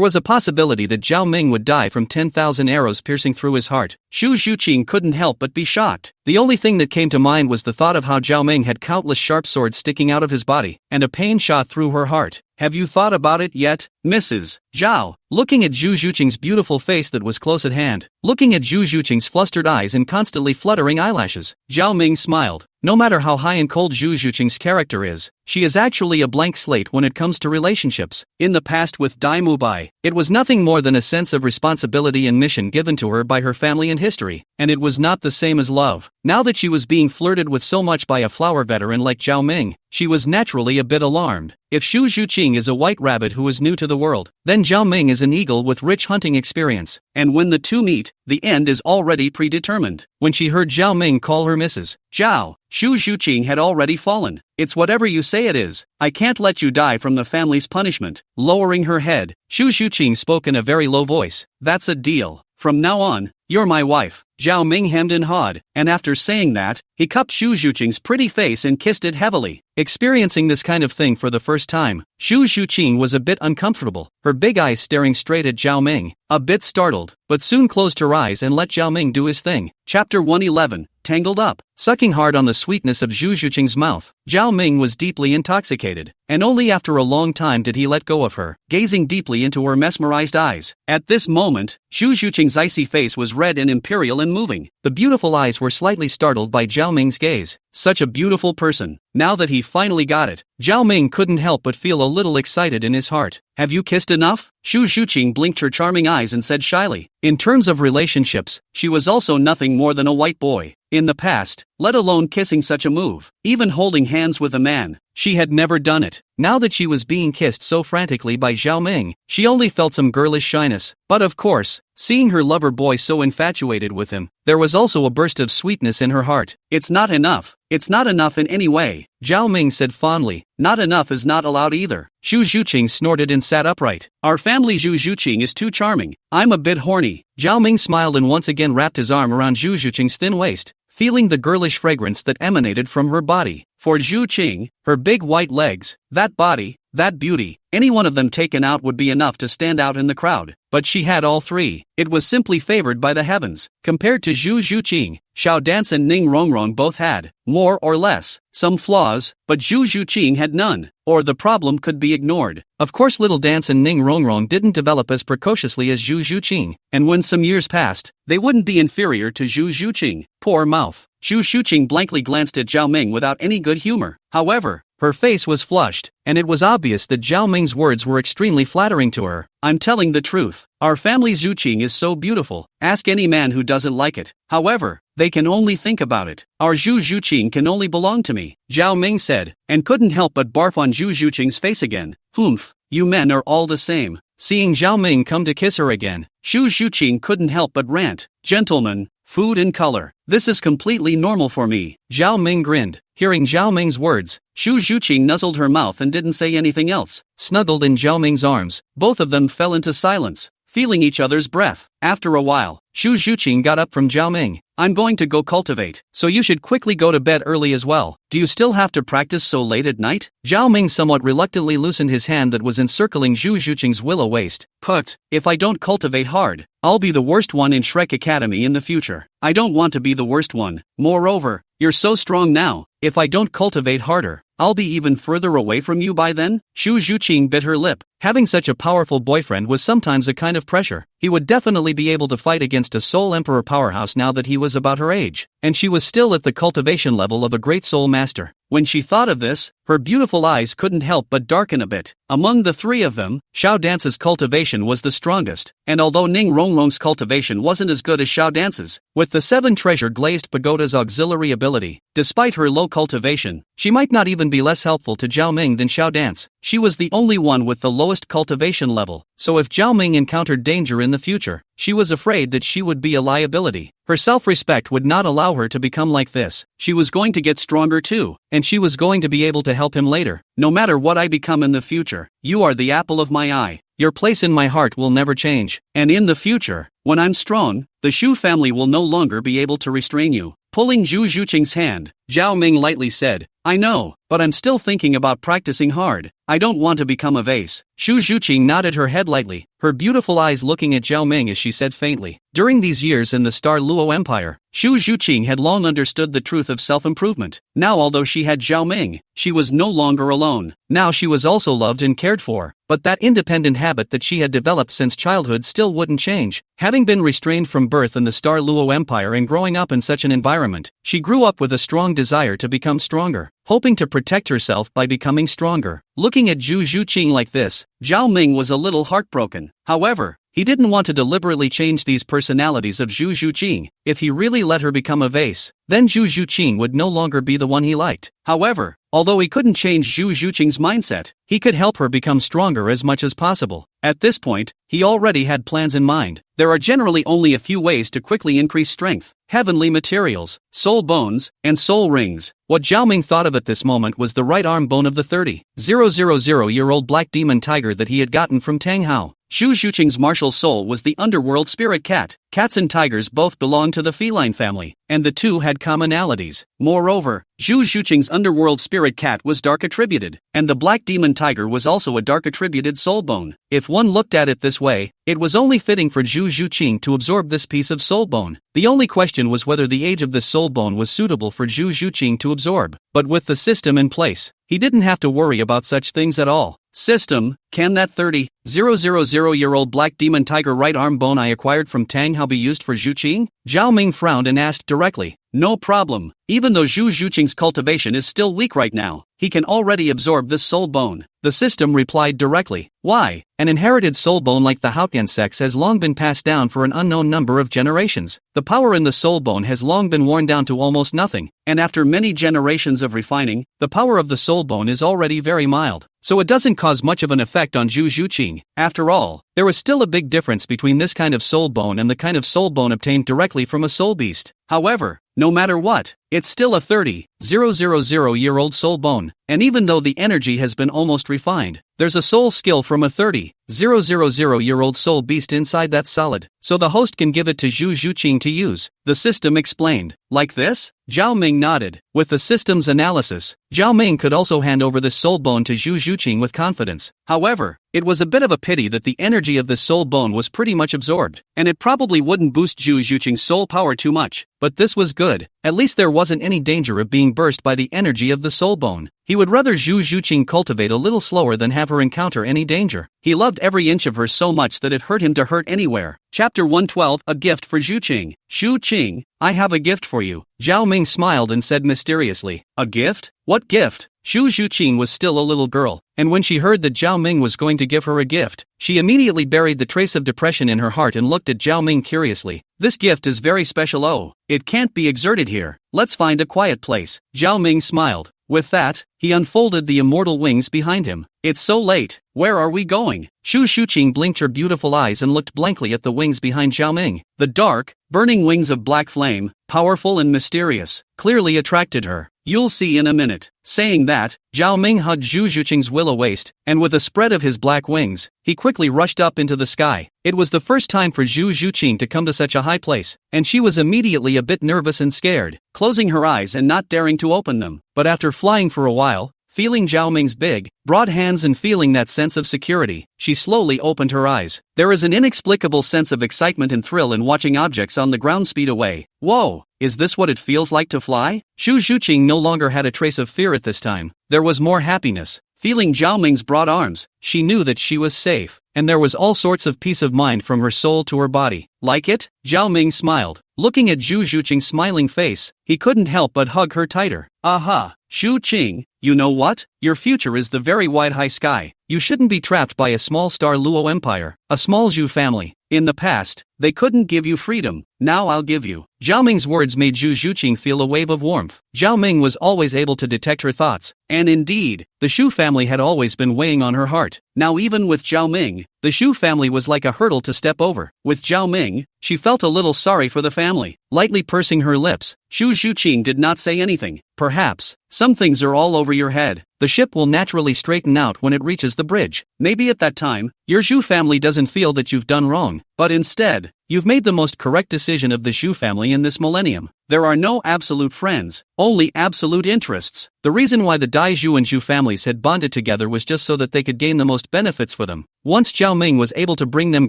[SPEAKER 1] was a possibility that Zhao Ming would die from 10,000 arrows piercing through his heart, Zhu Zhuqing couldn't help but be shocked. The only thing that came to mind was the thought of how Zhao Ming had countless sharp swords sticking out of his body, and a pain shot through her heart. Have you thought about it yet, Mrs. Zhao? Looking at Zhu Zhuqing's beautiful face that was close at hand, looking at Zhu Zhuqing's flustered eyes and constantly fluttering eyelashes, Zhao Ming smiled. No matter how high and cold Zhu Zhuqing's character is, she is actually a blank slate when it comes to relationships. In the past with Dai Mubai, it was nothing more than a sense of responsibility and mission given to her by her family and history, and it was not the same as love. Now that she was being flirted with so much by a flower veteran like Zhao Ming, she was naturally a bit alarmed. If Xu Zhuqing is a white rabbit who is new to the world, then Zhao Ming is an eagle with rich hunting experience. And when the two meet, the end is already predetermined. When she heard Zhao Ming call her Mrs. Zhao, Xu Zhuqing had already fallen. It's whatever you say it is. I can't let you die from the family's punishment. Lowering her head, Xu Zhuqing spoke in a very low voice. That's a deal. From now on, you're my wife. Zhao Ming hemmed and hawed, and after saying that, he cupped Xu Zhuqing's pretty face and kissed it heavily. Experiencing this kind of thing for the first time, Xu Zhuqing was a bit uncomfortable, her big eyes staring straight at Zhao Ming, a bit startled, but soon closed her eyes and let Zhao Ming do his thing. Chapter 111, Tangled Up. Sucking hard on the sweetness of Xu Zhuqing's mouth, Zhao Ming was deeply intoxicated, and only after a long time did he let go of her, gazing deeply into her mesmerized eyes. At this moment, Xu Zhuqing's icy face was red and imperial and moving. The beautiful eyes were slightly startled by Zhao Ming's gaze. Such a beautiful person. Now that he finally got it, Zhao Ming couldn't help but feel a little excited in his heart. Have you kissed enough? Xu Zhuqing blinked her charming eyes and said shyly. In terms of relationships, she was also nothing more than a white boy. In the past, let alone kissing such a move, even holding hands with a man, she had never done it. Now that she was being kissed so frantically by Zhao Ming, she only felt some girlish shyness. But of course, seeing her lover boy so infatuated with him, there was also a burst of sweetness in her heart. It's not enough. It's not enough in any way, Zhao Ming said fondly. Not enough is not allowed either. Xu Zhuqing snorted and sat upright. Our family Xu Zhuqing is too charming. I'm a bit horny. Zhao Ming smiled and once again wrapped his arm around Xu Zhuqing's thin waist, feeling the girlish fragrance that emanated from her body. For Xu Qing, her big white legs, that body, that beauty, any one of them taken out would be enough to stand out in the crowd. But she had all three. It was simply favored by the heavens. Compared to Xu Zhuqing, Xiao Dance and Ning Rongrong both had, more or less, some flaws, but Xu Zhuqing had none, or the problem could be ignored. Of course Little Dance and Ning Rongrong didn't develop as precociously as Xu Zhuqing, and when some years passed, they wouldn't be inferior to Xu Zhuqing. Poor mouth. Xu Zhuqing blankly glanced at Zhao Ming without any good humor. However, her face was flushed, and it was obvious that Zhao Ming's words were extremely flattering to her. I'm telling the truth. Our family Zhuqing is so beautiful. Ask any man who doesn't like it. However, they can only think about it. Our Xu Zhuqing can only belong to me, Zhao Ming said, and couldn't help but barf on Xu Zhuqing's face again. Humph, you men are all the same. Seeing Zhao Ming come to kiss her again, Xu Zhuqing couldn't help but rant. Gentlemen, food and color. This is completely normal for me. Zhao Ming grinned. Hearing Zhao Ming's words, Xu Zhuqing nuzzled her mouth and didn't say anything else. Snuggled in Zhao Ming's arms, both of them fell into silence, feeling each other's breath. After a while, Xu Zhuqing got up from Zhao Ming. I'm going to go cultivate, so you should quickly go to bed early as well. Do you still have to practice so late at night? Zhao Ming somewhat reluctantly loosened his hand that was encircling Xu Zhuqing's willow waist. Put, if I don't cultivate hard, I'll be the worst one in Shrek Academy in the future. I don't want to be the worst one. Moreover, you're so strong now. If I don't cultivate harder, I'll be even further away from you by then. Xu Zhuqing bit her lip. Having such a powerful boyfriend was sometimes a kind of pressure. He would definitely be able to fight against a soul emperor powerhouse now that he was about her age, and she was still at the cultivation level of a great soul master. When she thought of this, her beautiful eyes couldn't help but darken a bit. Among the three of them, Xiao Dance's cultivation was the strongest, and although Ning Rongrong's cultivation wasn't as good as Xiao Dance's, with the 7 treasure glazed pagoda's auxiliary ability, despite her low cultivation, she might not even be less helpful to Zhao Ming than Xiao Dance. She was the only one with the lowest cultivation level, so if Zhao Ming encountered danger in the future, she was afraid that she would be a liability. Her self-respect would not allow her to become like this. She was going to get stronger too, and she was going to be able to help him later. No matter what I become in the future, you are the apple of my eye. Your place in my heart will never change. And in the future, when I'm strong, the Shu family will no longer be able to restrain you. Pulling Xu Zhuqing's hand, Zhao Ming lightly said, I know, but I'm still thinking about practicing hard. I don't want to become a vase. Xu Zhuqing nodded her head lightly, her beautiful eyes looking at Zhao Ming as she said faintly. During these years in the Star Luo Empire, Xu Zhuqing had long understood the truth of self-improvement. Now although she had Zhao Ming, she was no longer alone. Now she was also loved and cared for, but that independent habit that she had developed since childhood still wouldn't change. Having been restrained from birth in the Star Luo Empire and growing up in such an environment, she grew up with a strong desire to become stronger, hoping to protect herself by becoming stronger. Looking at Xu Zhuqing like this, Zhao Ming was a little heartbroken. However, he didn't want to deliberately change these personalities of Zhu Zhuqing. If he really let her become a vase, then Zhu Zhuqing would no longer be the one he liked. However, although he couldn't change Zhu Zhuqing's mindset, he could help her become stronger as much as possible. At this point, he already had plans in mind. There are generally only a few ways to quickly increase strength: heavenly materials, soul bones, and soul rings. What Zhao Ming thought of at this moment was the right arm bone of the 30,000-year-old black demon tiger that he had gotten from Tang Hao. Zhu Zhuqing's martial soul was the underworld spirit cat. Cats and tigers both belonged to the feline family, and the two had commonalities. Moreover, Zhu Zhuqing's underworld spirit cat was dark attributed, and the black demon tiger was also a dark attributed soul bone. If one looked at it this way, it was only fitting for Zhu Zhuqing to absorb this piece of soul bone. The only question was whether the age of this soul bone was suitable for Zhu Zhuqing to absorb. But with the system in place, he didn't have to worry about such things at all. System: can that 30,000-year-old black demon tiger right arm bone I acquired from Tang Hao be used for Zhuqing? Zhao Ming frowned and asked directly. No problem. Even though Zhu Zhuqing's cultivation is still weak right now, he can already absorb this soul bone. The system replied directly. Why? An inherited soul bone like the Haotian sex has long been passed down for an unknown number of generations. The power in the soul bone has long been worn down to almost nothing, and after many generations of refining, the power of the soul bone is already very mild. So it doesn't cause much of an effect on Zhu Zhuqing. After all, there is still a big difference between this kind of soul bone and the kind of soul bone obtained directly from a soul beast. However, no matter what, it's still a 30,000-year-old soul bone, and even though the energy has been almost refined, there's a soul skill from a 30,000-year-old soul beast inside that solid, so the host can give it to Zhu Zhuqing to use. The system explained. Like this? Zhao Ming nodded. With the system's analysis, Zhao Ming could also hand over this soul bone to Zhu Zhuqing with confidence. However, it was a bit of a pity that the energy of this soul bone was pretty much absorbed, and it probably wouldn't boost Zhu Zhuqing's soul power too much. But this was good. At least there wasn't any danger of being burst by the energy of the soul bone. He would rather Zhu Zhuqing cultivate a little slower than have her encounter any danger. He loved every inch of her so much that it hurt him to hurt anywhere. Chapter 112: A Gift for Zhuqing. Zhu Qing, I have a gift for you. Zhao Ming smiled and said mysteriously. A gift? What gift? Zhu Zhuqing was still a little girl, and when she heard that Zhao Ming was going to give her a gift, she immediately buried the trace of depression in her heart and looked at Zhao Ming curiously. This gift is very special. Oh, it can't be exerted here. Let's find a quiet place. Zhao Ming smiled. With that, he unfolded the immortal wings behind him. It's so late. Where are we going? Zhu Zhuqing blinked her beautiful eyes and looked blankly at the wings behind Zhao Ming. The dark, burning wings of black flame, powerful and mysterious, clearly attracted her. You'll see in a minute. Saying that, Zhao Ming hugged Zhu Zhuqing's willow waist, and with a spread of his black wings, he quickly rushed up into the sky. It was the first time for Zhu Zhuqing to come to such a high place, and she was immediately a bit nervous and scared, closing her eyes and not daring to open them. But after flying for a while, feeling Zhao Ming's big, broad hands and feeling that sense of security, she slowly opened her eyes. There is an inexplicable sense of excitement and thrill in watching objects on the ground speed away. Whoa! Is this what it feels like to fly? Zhu Zhuqing no longer had a trace of fear at this time. There was more happiness. Feeling Zhao Ming's broad arms, she knew that she was safe, and there was all sorts of peace of mind from her soul to her body. Like it? Zhao Ming smiled. Looking at Zhu Zhuqing's smiling face, he couldn't help but hug her tighter. Aha! Zhu Qing, you know what? Your future is the very wide high sky. You shouldn't be trapped by a small star Luo empire, a small Zhu family. In the past, they couldn't give you freedom. Now I'll give you. Zhao Ming's words made Zhu Zhuqing feel a wave of warmth. Zhao Ming was always able to detect her thoughts, and indeed, the Shu family had always been weighing on her heart. Now even with Zhao Ming, the Shu family was like a hurdle to step over. With Zhao Ming, she felt a little sorry for the family. Lightly pursing her lips, Zhu Zhuqing did not say anything. Perhaps, some things are all over your head. The ship will naturally straighten out when it reaches the bridge. Maybe at that time, your Zhu family doesn't feel that you've done wrong, but instead, you've made the most correct decision of the Zhu family in this millennium. There are no absolute friends, only absolute interests. The reason why the Dai Zhu and Zhu families had bonded together was just so that they could gain the most benefits for them. Once Zhao Ming was able to bring them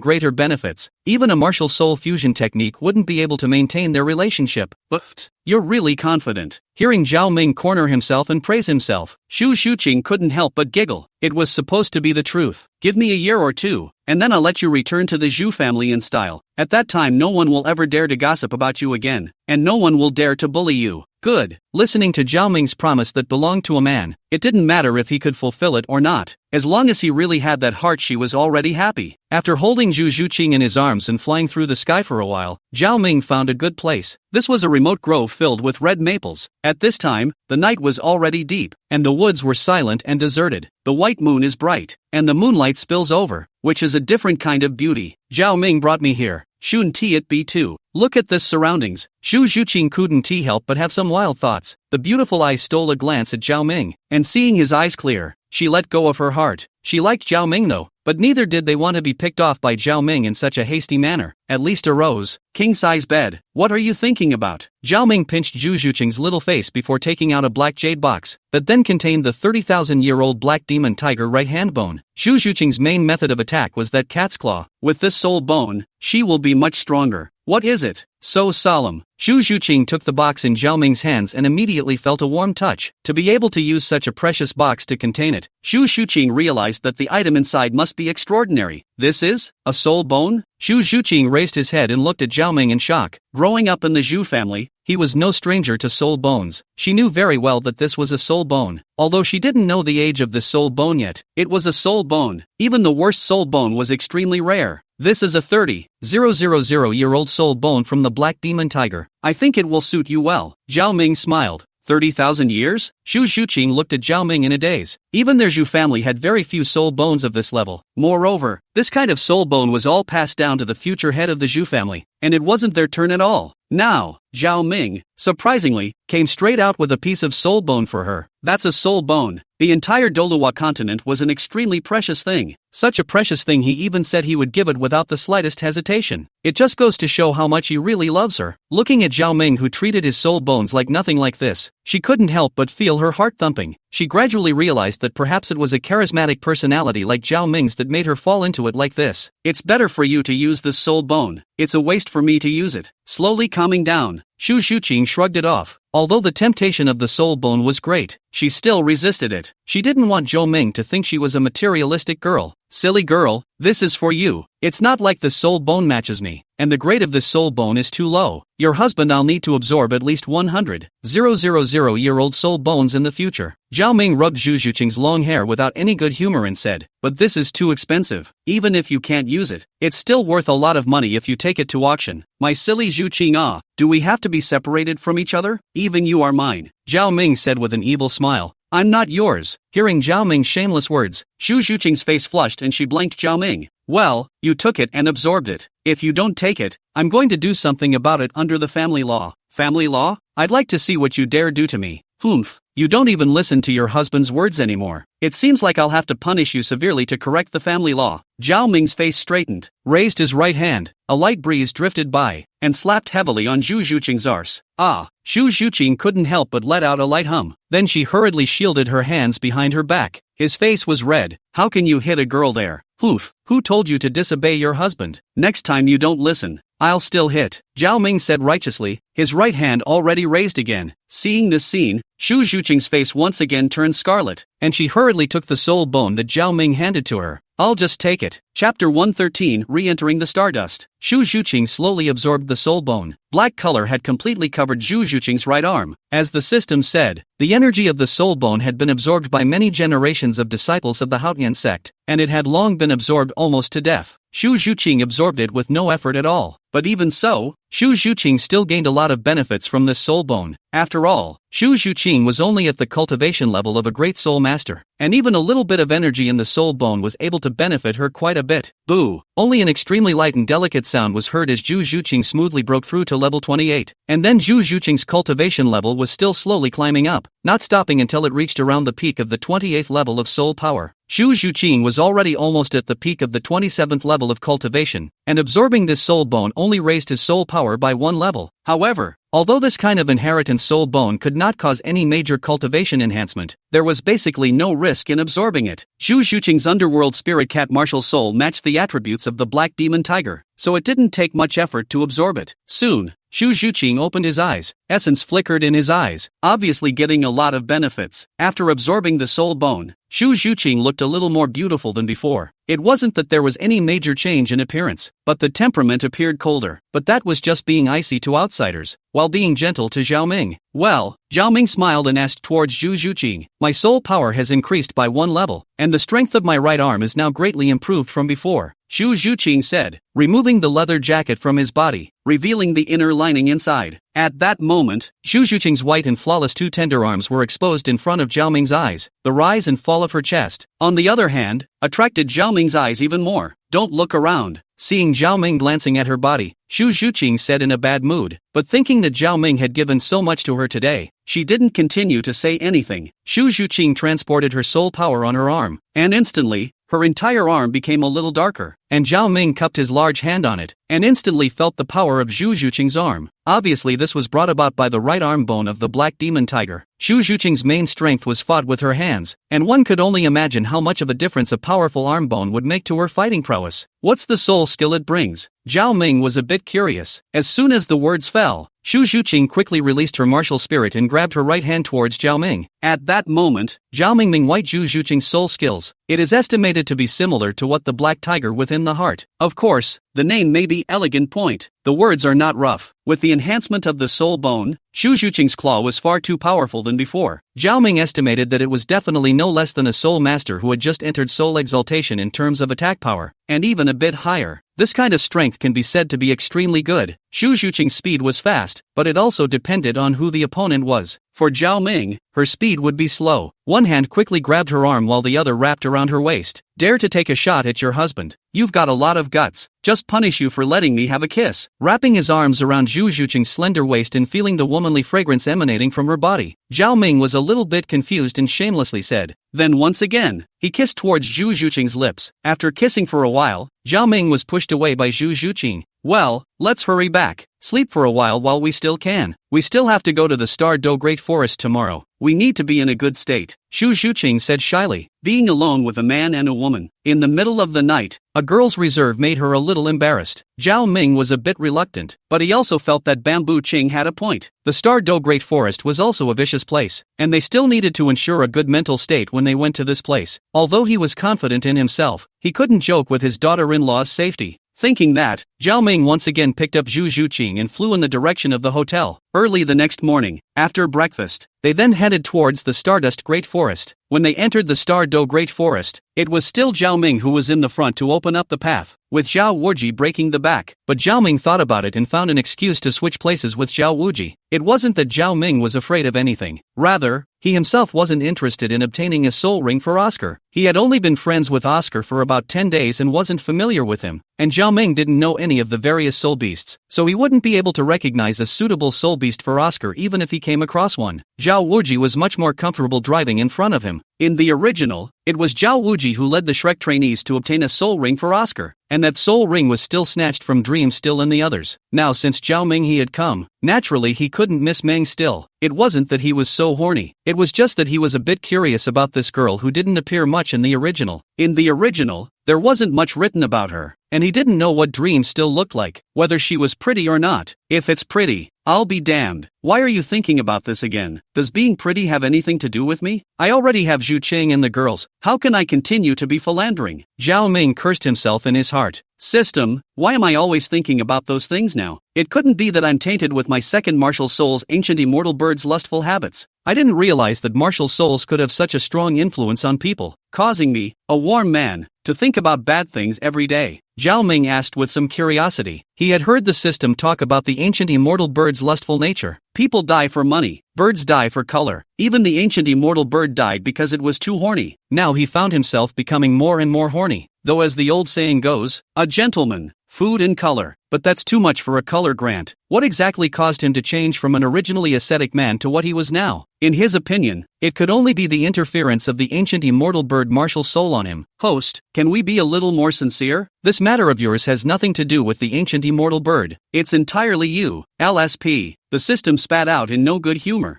[SPEAKER 1] greater benefits, even a martial soul fusion technique wouldn't be able to maintain their relationship. But you're really confident. Hearing Zhao Ming corner himself and praise himself, Zhu Zhuqing couldn't help but giggle. It was supposed to be the truth. Give me a year or two, and then I'll let you return to the Zhu family in style. At that time no one will ever dare to gossip about you again, and no one will dare to bully you. Good. Listening to Zhao Ming's promise that belonged to a man, it didn't matter if he could fulfill it or not. As long as he really had that heart, she was already happy. After holding Zhu Zhuqing in his arms and flying through the sky for a while, Zhao Ming found a good place. This was a remote grove filled with red maples. At this time, the night was already deep, and the woods were silent and deserted. The white moon is bright, and the moonlight spills over, which is a different kind of beauty. Zhao Ming brought me here. Shouldn't it be too? Look at this surroundings. Zhu Zhuqing couldn't help but have some wild thoughts. The beautiful eyes stole a glance at Zhao Ming, and seeing his eyes clear, she let go of her heart. She liked Zhao Ming though, but neither did they want to be picked off by Zhao Ming in such a hasty manner. At least a rose. King-size bed. What are you thinking about? Zhao Ming pinched Zhu Zhuqing's little face before taking out a black jade box that then contained the 30,000-year-old black demon tiger right hand bone. Zhu Zhuqing's main method of attack was that cat's claw. With this soul bone, she will be much stronger. What is it? So solemn. Zhu Zhuqing took the box in Zhao Ming's hands and immediately felt a warm touch. To be able to use such a precious box to contain it, Zhu Zhuqing realized that the item inside must be extraordinary. This is a soul bone? Zhu Zhuqing raised his head and looked at Zhao Ming in shock. Growing up in the Zhu family, he was no stranger to soul bones. She knew very well that this was a soul bone. Although she didn't know the age of this soul bone yet, it was a soul bone. Even the worst soul bone was extremely rare. This is a 30,000-year-old soul bone from the black demon tiger. I think it will suit you well. Zhao Ming smiled. 30,000 years? Zhu Zhuqing looked at Zhao Ming in a daze. Even their Zhu family had very few soul bones of this level. Moreover, this kind of soul bone was all passed down to the future head of the Zhu family, and it wasn't their turn at all. Now, Zhao Ming, surprisingly, came straight out with a piece of soul bone for her. That's a soul bone. The entire Douluo continent was an extremely precious thing. Such a precious thing he even said he would give it without the slightest hesitation. It just goes to show how much he really loves her. Looking at Zhao Ming, who treated his soul bones like nothing like this, she couldn't help but feel her heart thumping. She gradually realized that perhaps it was a charismatic personality like Zhao Ming's that made her fall into it like this. It's better for you to use this soul bone. It's a waste for me to use it. Slowly calming down, Zhu Zhuqing shrugged it off. Although the temptation of the soul bone was great, she still resisted it. She didn't want Zhao Ming to think she was a materialistic girl. Silly girl, this is for you. It's not like the soul bone matches me, and the grade of this soul bone is too low. Your husband I'll need to absorb at least 100,000-year-old soul bones in the future. Zhao Ming rubbed Zhu Zhuqing's long hair without any good humor and said, but this is too expensive. Even if you can't use it, it's still worth a lot of money if you take it to auction. My silly Zhuqing, do we have to be separated from each other? Even you are mine. Zhao Ming said with an evil smile. I'm not yours. Hearing Zhao Ming's shameless words, Zhu Zhuqing's face flushed and she blanked Zhao Ming. Well, you took it and absorbed it. If you don't take it, I'm going to do something about it under the family law. Family law? I'd like to see what you dare do to me. Humph. You don't even listen to your husband's words anymore. It seems like I'll have to punish you severely to correct the family law. Zhao Ming's face straightened, raised his right hand, a light breeze drifted by, and slapped heavily on Zhu Zhuqing's arse. Ah! Zhu Zhuqing couldn't help but let out a light hum. Then she hurriedly shielded her hands behind her back. His face was red. How can you hit a girl there? Humph. Who told you to disobey your husband? Next time you don't listen, I'll still hit. Zhao Ming said righteously, his right hand already raised again. Seeing this scene, Zhu Zhuqing's face once again turned scarlet, and she hurriedly took the soul bone that Zhao Ming handed to her. I'll just take it. Chapter 113, Re-entering the Stardust. Zhu Zhuqing slowly absorbed the soul bone. Black color had completely covered Zhu Zhuqing's right arm. As the system said, the energy of the soul bone had been absorbed by many generations of disciples of the Haotian sect, and it had long been absorbed almost to death. Zhu Zhuqing absorbed it with no effort at all. But even so, Zhu Zhuqing still gained a lot of benefits from this soul bone. After all, Zhu Zhuqing was only at the cultivation level of a great soul master, and even a little bit of energy in the soul bone was able to benefit her quite a bit. Boo! Only an extremely light and delicate sound was heard as Zhu Zhuqing smoothly broke through to level 28, and then Zhu Zhuqing's cultivation level was still slowly climbing up, not stopping until it reached around the peak of the 28th level of soul power. Zhu Zhuqing was already almost at the peak of the 27th level of cultivation, and absorbing this soul bone only raised his soul power by one level. However, although this kind of inheritance soul bone could not cause any major cultivation enhancement, there was basically no risk in absorbing it. Zhu Zhuqing's underworld spirit cat martial soul matched the attributes of the black demon tiger, so it didn't take much effort to absorb it. Soon, Xu Zhuqing opened his eyes. Essence flickered in his eyes, obviously getting a lot of benefits. After absorbing the soul bone, Xu Zhuqing looked a little more beautiful than before. It wasn't that there was any major change in appearance, but the temperament appeared colder. But that was just being icy to outsiders, while being gentle to Zhao Ming. Well, Zhao Ming smiled and asked towards Xu Zhuqing, my soul power has increased by 1 level, and the strength of my right arm is now greatly improved from before. Xu Zhuqing said, removing the leather jacket from his body, revealing the inner lining inside. At that moment, Xu Zhuqing's white and flawless 2 tender arms were exposed in front of Zhao Ming's eyes. The rise and fall of her chest, on the other hand, attracted Zhao Ming's eyes even more. Don't look around. Seeing Zhao Ming glancing at her body, Xu Zhuqing said in a bad mood, but thinking that Zhao Ming had given so much to her today, she didn't continue to say anything. Xu Zhuqing transported her soul power on her arm, and instantly, her entire arm became a little darker, and Zhao Ming cupped his large hand on it, and instantly felt the power of Xu Zhuqing's arm. Obviously this was brought about by the right arm bone of the black demon tiger. Xu Zhuqing's main strength was fought with her hands, and one could only imagine how much of a difference a powerful arm bone would make to her fighting prowess. What's the soul skill it brings? Zhao Ming was a bit curious. As soon as the words fell, Xu Zhuqing quickly released her martial spirit and grabbed her right hand towards Zhao Ming. At that moment, Zhao Ming white Xu Zhuqing's soul skills. It is estimated to be similar to what the black tiger within the heart. Of course, the name may be elegant point. The words are not rough. With the enhancement of the soul bone, Xu Zhuqing's claw was far too powerful than before. Zhao Ming estimated that it was definitely no less than a soul master who had just entered soul exaltation in terms of attack power, and even a bit higher. This kind of strength can be said to be extremely good. Xu Zhuqing's speed was fast, but it also depended on who the opponent was. For Zhao Ming, her speed would be slow. One hand quickly grabbed her arm while the other wrapped around her waist. Dare to take a shot at your husband. You've got a lot of guts. Just punish you for letting me have a kiss. Wrapping his arms around Xu Zhuqing's slender waist and feeling the womanly fragrance emanating from her body, Zhao Ming was a little bit confused and shamelessly said. Then once again, he kissed towards Xu Zhuqing's lips. After kissing for a while, Zhao Ming was pushed away by Xu Zhuqing. Well, let's hurry back. Sleep for a while we still can. We still have to go to the Star Do Great Forest tomorrow. We need to be in a good state, Xu Zhuqing said shyly. Being alone with a man and a woman, in the middle of the night, a girl's reserve made her a little embarrassed. Zhao Ming was a bit reluctant, but he also felt that Bamboo Ching had a point. The Star Do Great Forest was also a vicious place, and they still needed to ensure a good mental state when they went to this place. Although he was confident in himself, he couldn't joke with his daughter-in-law's safety. Thinking that, Zhao Ming once again picked up Xu Zhuqing and flew in the direction of the hotel. Early the next morning, after breakfast, they then headed towards the Stardust Great Forest. When they entered the Star Do Great Forest, it was still Zhao Ming who was in the front to open up the path, with Zhao Wuji breaking the back. But Zhao Ming thought about it and found an excuse to switch places with Zhao Wuji. It wasn't that Zhao Ming was afraid of anything. Rather, he himself wasn't interested in obtaining a soul ring for Oscar. He had only been friends with Oscar for about 10 days and wasn't familiar with him, and Zhao Ming didn't know any of the various soul beasts, so he wouldn't be able to recognize a suitable soul beast for Oscar even if he came across one. Zhao Wuji was much more comfortable driving in front of him. In the original, it was Zhao Wuji who led the Shrek trainees to obtain a soul ring for Oscar, and that soul ring was still snatched from Dream Still and the others. Now since Zhao Ming he had come, naturally he couldn't miss Meng Still. It wasn't that he was so horny, it was just that he was a bit curious about this girl who didn't appear much in the original. In the original, there wasn't much written about her, and he didn't know what Dream Still looked like, whether she was pretty or not. If it's pretty, I'll be damned. Why are you thinking about this again? Does being pretty have anything to do with me? I already have Zhu Qing and the girls. How can I continue to be philandering? Zhao Ming cursed himself in his heart. System, why am I always thinking about those things now? It couldn't be that I'm tainted with my second martial soul's ancient immortal bird's lustful habits. I didn't realize that martial souls could have such a strong influence on people, causing me, a warm man, to think about bad things every day. Zhao Ming asked with some curiosity. He had heard the system talk about the ancient immortal bird's lustful nature. People die for money, birds die for color. Even the ancient immortal bird died because it was too horny. Now he found himself becoming more and more horny. Though as the old saying goes, a gentleman, food and color. But that's too much for a color grant. What exactly caused him to change from an originally ascetic man to what he was now? In his opinion, it could only be the interference of the ancient immortal bird martial soul on him. Host, can we be a little more sincere? This matter of yours has nothing to do with the ancient immortal bird. It's entirely you, LSP. The system spat out in no good humor.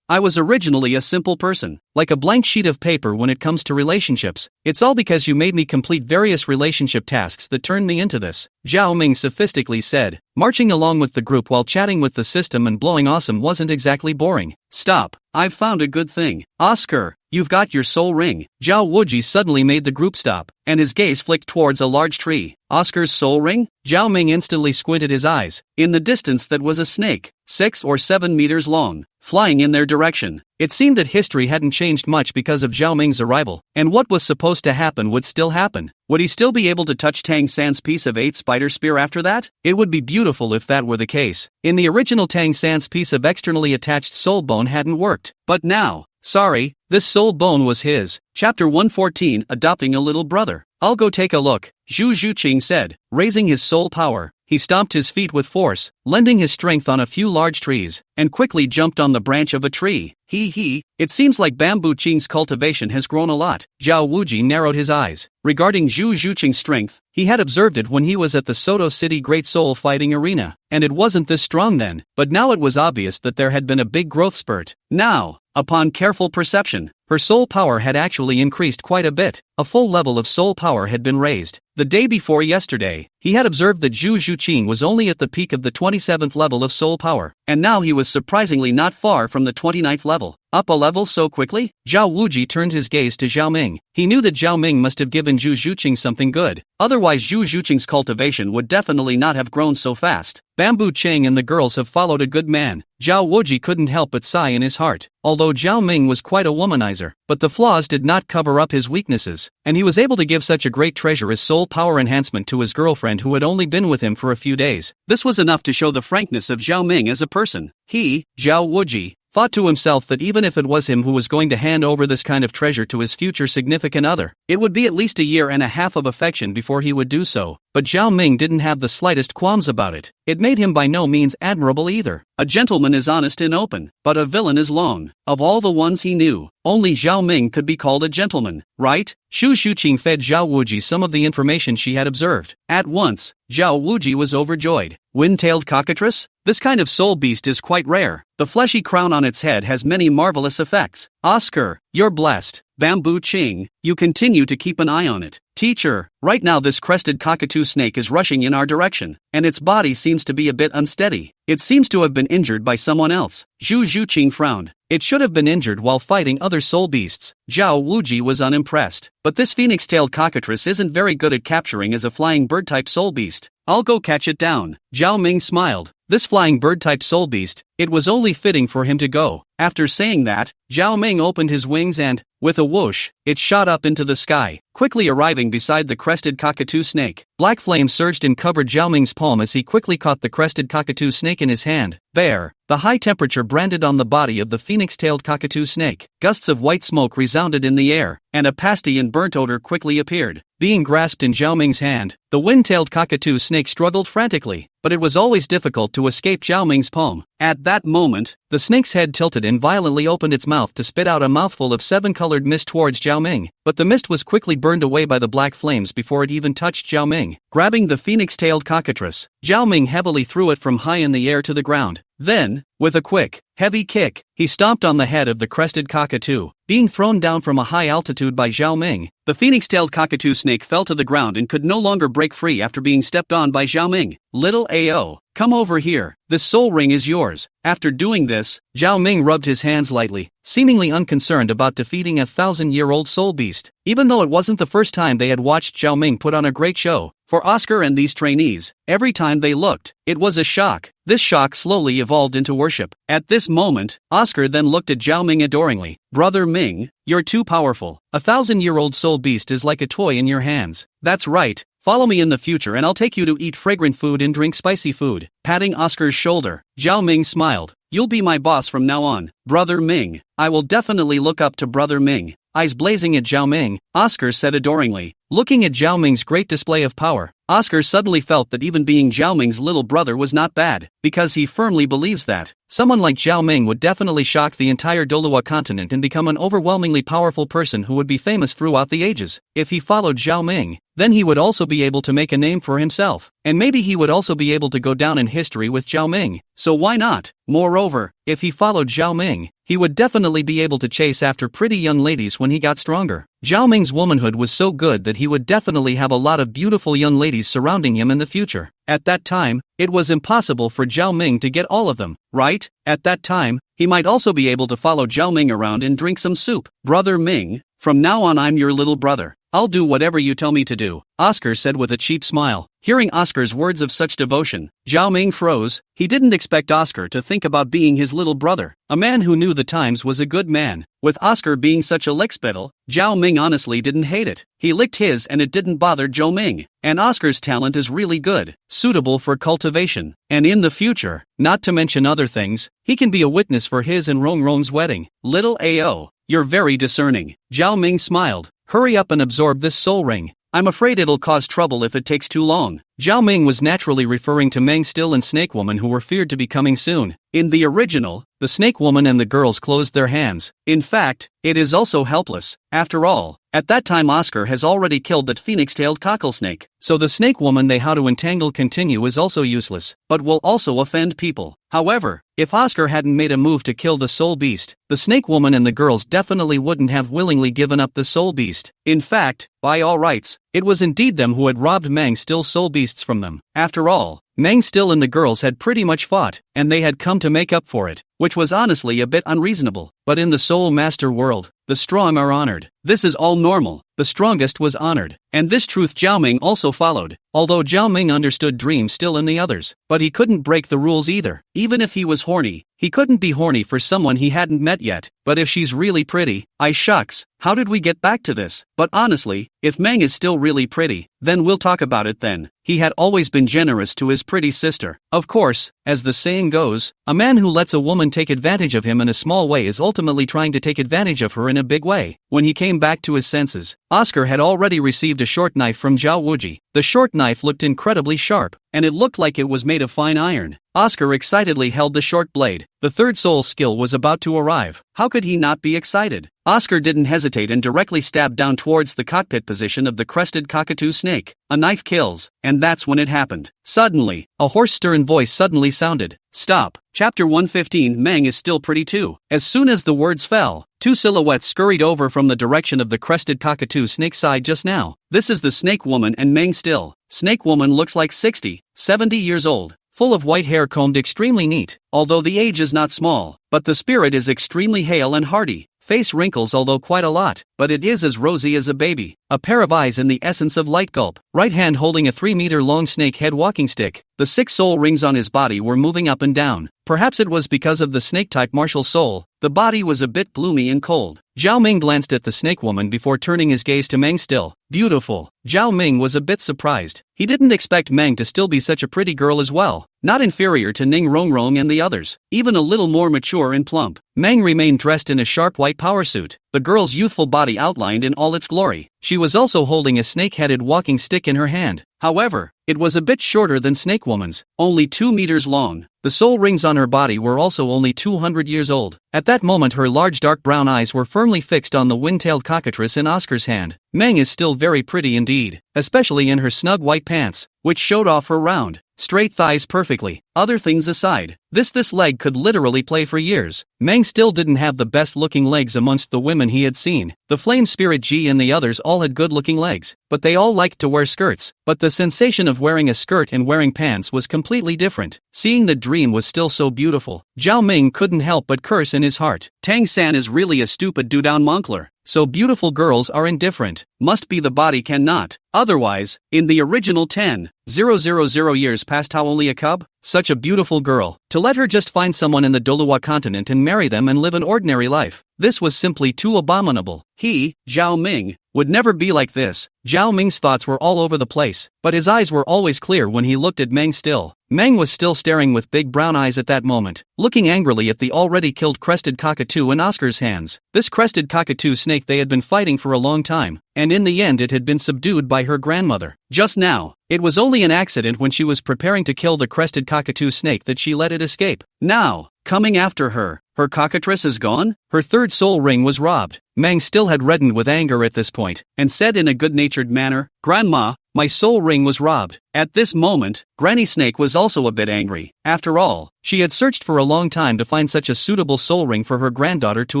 [SPEAKER 1] I was originally a simple person, like a blank sheet of paper when it comes to relationships. It's all because you made me complete various relationship tasks that turned me into this, Zhao Ming sophistically said. Marching along with the group while chatting with the system and blowing awesome wasn't exactly boring. Stop, I've found a good thing. Oscar, you've got your soul ring. Zhao Wuji suddenly made the group stop, and his gaze flicked towards a large tree. Oscar's soul ring? Zhao Ming instantly squinted his eyes. In the distance that was a snake, 6 or 7 meters long, flying in their direction. It seemed that history hadn't changed much because of Zhao Ming's arrival, and what was supposed to happen would still happen. Would he still be able to touch Tang San's piece of 8 spider spear after that? It would be beautiful if that were the case. In the original Tang San's piece of externally attached soul bone hadn't worked, but now, sorry, this soul bone was his. Chapter 114, Adopting a Little Brother. I'll go take a look, Zhu Zhuqing said, raising his soul power. He stomped his feet with force, lending his strength on a few large trees, and quickly jumped on the branch of a tree. It seems like Bamboo Qing's cultivation has grown a lot. Zhao Wuji narrowed his eyes. Regarding Zhu Zhuqing's strength, he had observed it when he was at the Soto City Great Soul Fighting Arena, and it wasn't this strong then, but now it was obvious that there had been a big growth spurt. Now, upon careful perception, her soul power had actually increased quite a bit. A full level of soul power had been raised. The day before yesterday, he had observed that Zhu Zhuqing was only at the peak of the 27th level of soul power, and now he was surprisingly not far from the 29th level. Up a level so quickly? Zhao Wuji turned his gaze to Zhao Ming. He knew that Zhao Ming must have given Zhu Zhuqing something good, otherwise Zhu Zhuqing's cultivation would definitely not have grown so fast. Bamboo Qing and the girls have followed a good man. Zhao Wuji couldn't help but sigh in his heart. Although Zhao Ming was quite a womanizer, but the flaws did not cover up his weaknesses, and he was able to give such a great treasure as soul power enhancement to his girlfriend who had only been with him for a few days. This was enough to show the frankness of Zhao Ming as a person. He, Zhao Wuji, thought to himself that even if it was him who was going to hand over this kind of treasure to his future significant other, it would be at least 1.5 years of affection before he would do so. But Zhao Ming didn't have the slightest qualms about it. It made him by no means admirable either. A gentleman is honest and open, but a villain is long. Of all the ones he knew, only Zhao Ming could be called a gentleman, right? Zhu Zhuqing fed Zhao Wuji some of the information she had observed. At once, Zhao Wuji was overjoyed. Wind-tailed cockatrice? This kind of soul beast is quite rare. The fleshy crown on its head has many marvelous effects. Oscar, you're blessed. Bamboo Qing, you continue to keep an eye on it. Teacher, right now this crested cockatoo snake is rushing in our direction, and its body seems to be a bit unsteady. It seems to have been injured by someone else. Zhu Zhuqing frowned. It should have been injured while fighting other soul beasts. Zhao Wuji was unimpressed. But this phoenix-tailed cockatrice isn't very good at capturing as a flying bird-type soul beast. I'll go catch it down. Zhao Ming smiled. This flying bird-type soul beast, it was only fitting for him to go. After saying that, Zhao Ming opened his wings and, with a whoosh, it shot up into the sky, quickly arriving beside the crested cockatoo snake. Black flame surged and covered Zhao Ming's palm as he quickly caught the crested cockatoo snake in his hand. There, the high temperature branded on the body of the phoenix-tailed cockatoo snake. Gusts of white smoke resounded in the air, and a pasty and burnt odor quickly appeared. Being grasped in Zhao Ming's hand, the wind-tailed cockatoo snake struggled frantically, but it was always difficult to escape Zhao Ming's palm. At that moment, the snake's head tilted and violently opened its mouth to spit out a mouthful of 7-colored mist towards Zhao Ming, but the mist was quickly burned away by the black flames before it even touched Zhao Ming. Grabbing the phoenix-tailed cockatrice, Zhao Ming heavily threw it from high in the air to the ground. Then, with a quick, heavy kick, he stomped on the head of the crested cockatoo. Being thrown down from a high altitude by Zhao Ming, the phoenix-tailed cockatoo snake fell to the ground and could no longer break free after being stepped on by Zhao Ming. Little Ao, come over here, this soul ring is yours. After doing this, Zhao Ming rubbed his hands lightly, seemingly unconcerned about defeating a 1,000-year-old soul beast. Even though it wasn't the first time they had watched Zhao Ming put on a great show, for Oscar and these trainees, every time they looked, it was a shock. This shock slowly evolved into worship. At this moment, Oscar then looked at Zhao Ming adoringly. Brother Ming, you're too powerful. A 1,000-year-old soul beast is like a toy in your hands. That's right. Follow me in the future and I'll take you to eat fragrant food and drink spicy food. Patting Oscar's shoulder, Zhao Ming smiled. You'll be my boss from now on. Brother Ming, I will definitely look up to Brother Ming. Eyes blazing at Zhao Ming, Oscar said adoringly. Looking at Zhao Ming's great display of power, Oscar suddenly felt that even being Zhao Ming's little brother was not bad, because he firmly believes that someone like Zhao Ming would definitely shock the entire Douluo continent and become an overwhelmingly powerful person who would be famous throughout the ages. If he followed Zhao Ming, then he would also be able to make a name for himself, and maybe he would also be able to go down in history with Zhao Ming, so why not? Moreover, if he followed Zhao Ming, he would definitely be able to chase after pretty young ladies when he got stronger. Zhao Ming's womanhood was so good that he would definitely have a lot of beautiful young ladies surrounding him in the future. At that time, it was impossible for Zhao Ming to get all of them, right? At that time, he might also be able to follow Zhao Ming around and drink some soup. Brother Ming, from now on I'm your little brother. I'll do whatever you tell me to do, Oscar said with a cheap smile. Hearing Oscar's words of such devotion, Zhao Ming froze. He didn't expect Oscar to think about being his little brother. A man who knew the times was a good man. With Oscar being such a lickspittle, Zhao Ming honestly didn't hate it. He licked his and it didn't bother Zhao Ming. And Oscar's talent is really good, suitable for cultivation. And in the future, not to mention other things, he can be a witness for his and Rongrong's wedding. Little Ao, you're very discerning. Zhao Ming smiled. Hurry up and absorb this soul ring. I'm afraid it'll cause trouble if it takes too long. Zhao Ming was naturally referring to Meng Still and Snake Woman, who were feared to be coming soon. In the original, the Snake Woman and the girls closed their hands. In fact, it is also helpless. After all, at that time Oscar has already killed that phoenix-tailed cocklesnake, so the Snake Woman they how to entangle continue is also useless, but will also offend people. However, if Oscar hadn't made a move to kill the soul beast, the Snake Woman and the girls definitely wouldn't have willingly given up the soul beast. In fact, by all rights, it was indeed them who had robbed Meng Still's soul beasts from them. After all, Meng Still and the girls had pretty much fought, and they had come to make up for it, which was honestly a bit unreasonable. But in the Soul Master world, the strong are honored. This is all normal. The strongest was honored, and this truth Zhao Ming also followed. Although Zhao Ming understood Dream Still and the others, but he couldn't break the rules either. Even if he was horny, he couldn't be horny for someone he hadn't met yet. But if she's really pretty, shucks, how did we get back to this? But honestly, if Meng is still really pretty, then we'll talk about it then. He had always been generous to his pretty sister. Of course, as the saying goes, a man who lets a woman take advantage of him in a small way is ultimately trying to take advantage of her in a big way. When he came back to his senses, Oscar had already received a short knife from Zhao Wuji. The short knife looked incredibly sharp, and it looked like it was made of fine iron. Oscar excitedly held the short blade. The third soul skill was about to arrive. How could he not be excited? Oscar didn't hesitate and directly stabbed down towards the cockpit position of the crested cockatoo snake. A knife kills, and that's when it happened. Suddenly, a hoarse stern voice suddenly sounded. Stop. Chapter 115. Meng is still pretty too. As soon as the words fell, two silhouettes scurried over from the direction of the crested cockatoo snake's side just now. This is the Snake Woman and Meng Still. Snake Woman looks like 60, 70 years old, full of white hair combed extremely neat, although the age is not small, but the spirit is extremely hale and hearty. Face wrinkles although quite a lot, but it is as rosy as a baby. A pair of eyes in the essence of light gulp. Right hand holding a 3-meter-long snake head walking stick. The 6 soul rings on his body were moving up and down. Perhaps it was because of the snake-type martial soul. The body was a bit gloomy and cold. Zhao Ming glanced at the Snake Woman before turning his gaze to Meng Still. Beautiful. Zhao Ming was a bit surprised. He didn't expect Meng to still be such a pretty girl as well. Not inferior to Ning Rongrong and the others. Even a little more mature and plump. Meng remained dressed in a sharp white power suit. The girl's youthful body outlined in all its glory. She was also holding a snake-headed walking stick in her hand. However, it was a bit shorter than Snake Woman's, only 2 meters long. The soul rings on her body were also only 200 years old. At that moment her large dark brown eyes were firmly fixed on the wing-tailed cockatrice in Oscar's hand. Meng is still very pretty indeed, especially in her snug white pants, which showed off her round, straight thighs perfectly. Other things aside, this leg could literally play for years. Meng still didn't have the best looking legs amongst the women he had seen. The Flame Spirit Ji and the others all had good looking legs, but they all liked to wear skirts. But the sensation of wearing a skirt and wearing pants was completely different. Seeing the dream was still so beautiful, Zhao Ming couldn't help but curse in his heart. Tang San is really a stupid dudan monkler. So beautiful girls are indifferent. Must be the body cannot. Otherwise, in the original 10,000 years past how only a cub? Such a beautiful girl. To let her just find someone in the Douluo continent and marry them and live an ordinary life. This was simply too abominable. He, Zhao Ming, would never be like this. Zhao Ming's thoughts were all over the place, but his eyes were always clear when he looked at Meng Still. Meng was still staring with big brown eyes at that moment, looking angrily at the already killed crested cockatoo in Oscar's hands. This crested cockatoo snake they had been fighting for a long time, and in the end it had been subdued by her grandmother. Just now, It was only an accident when she was preparing to kill the crested cockatoo snake that she let it escape. Now, coming after her, her cockatrice is gone? Her third soul ring was robbed. Meng still had reddened with anger at this point, and said in a good-natured manner, "Grandma, my soul ring was robbed." At this moment, Granny Snake was also a bit angry. After all, she had searched for a long time to find such a suitable soul ring for her granddaughter to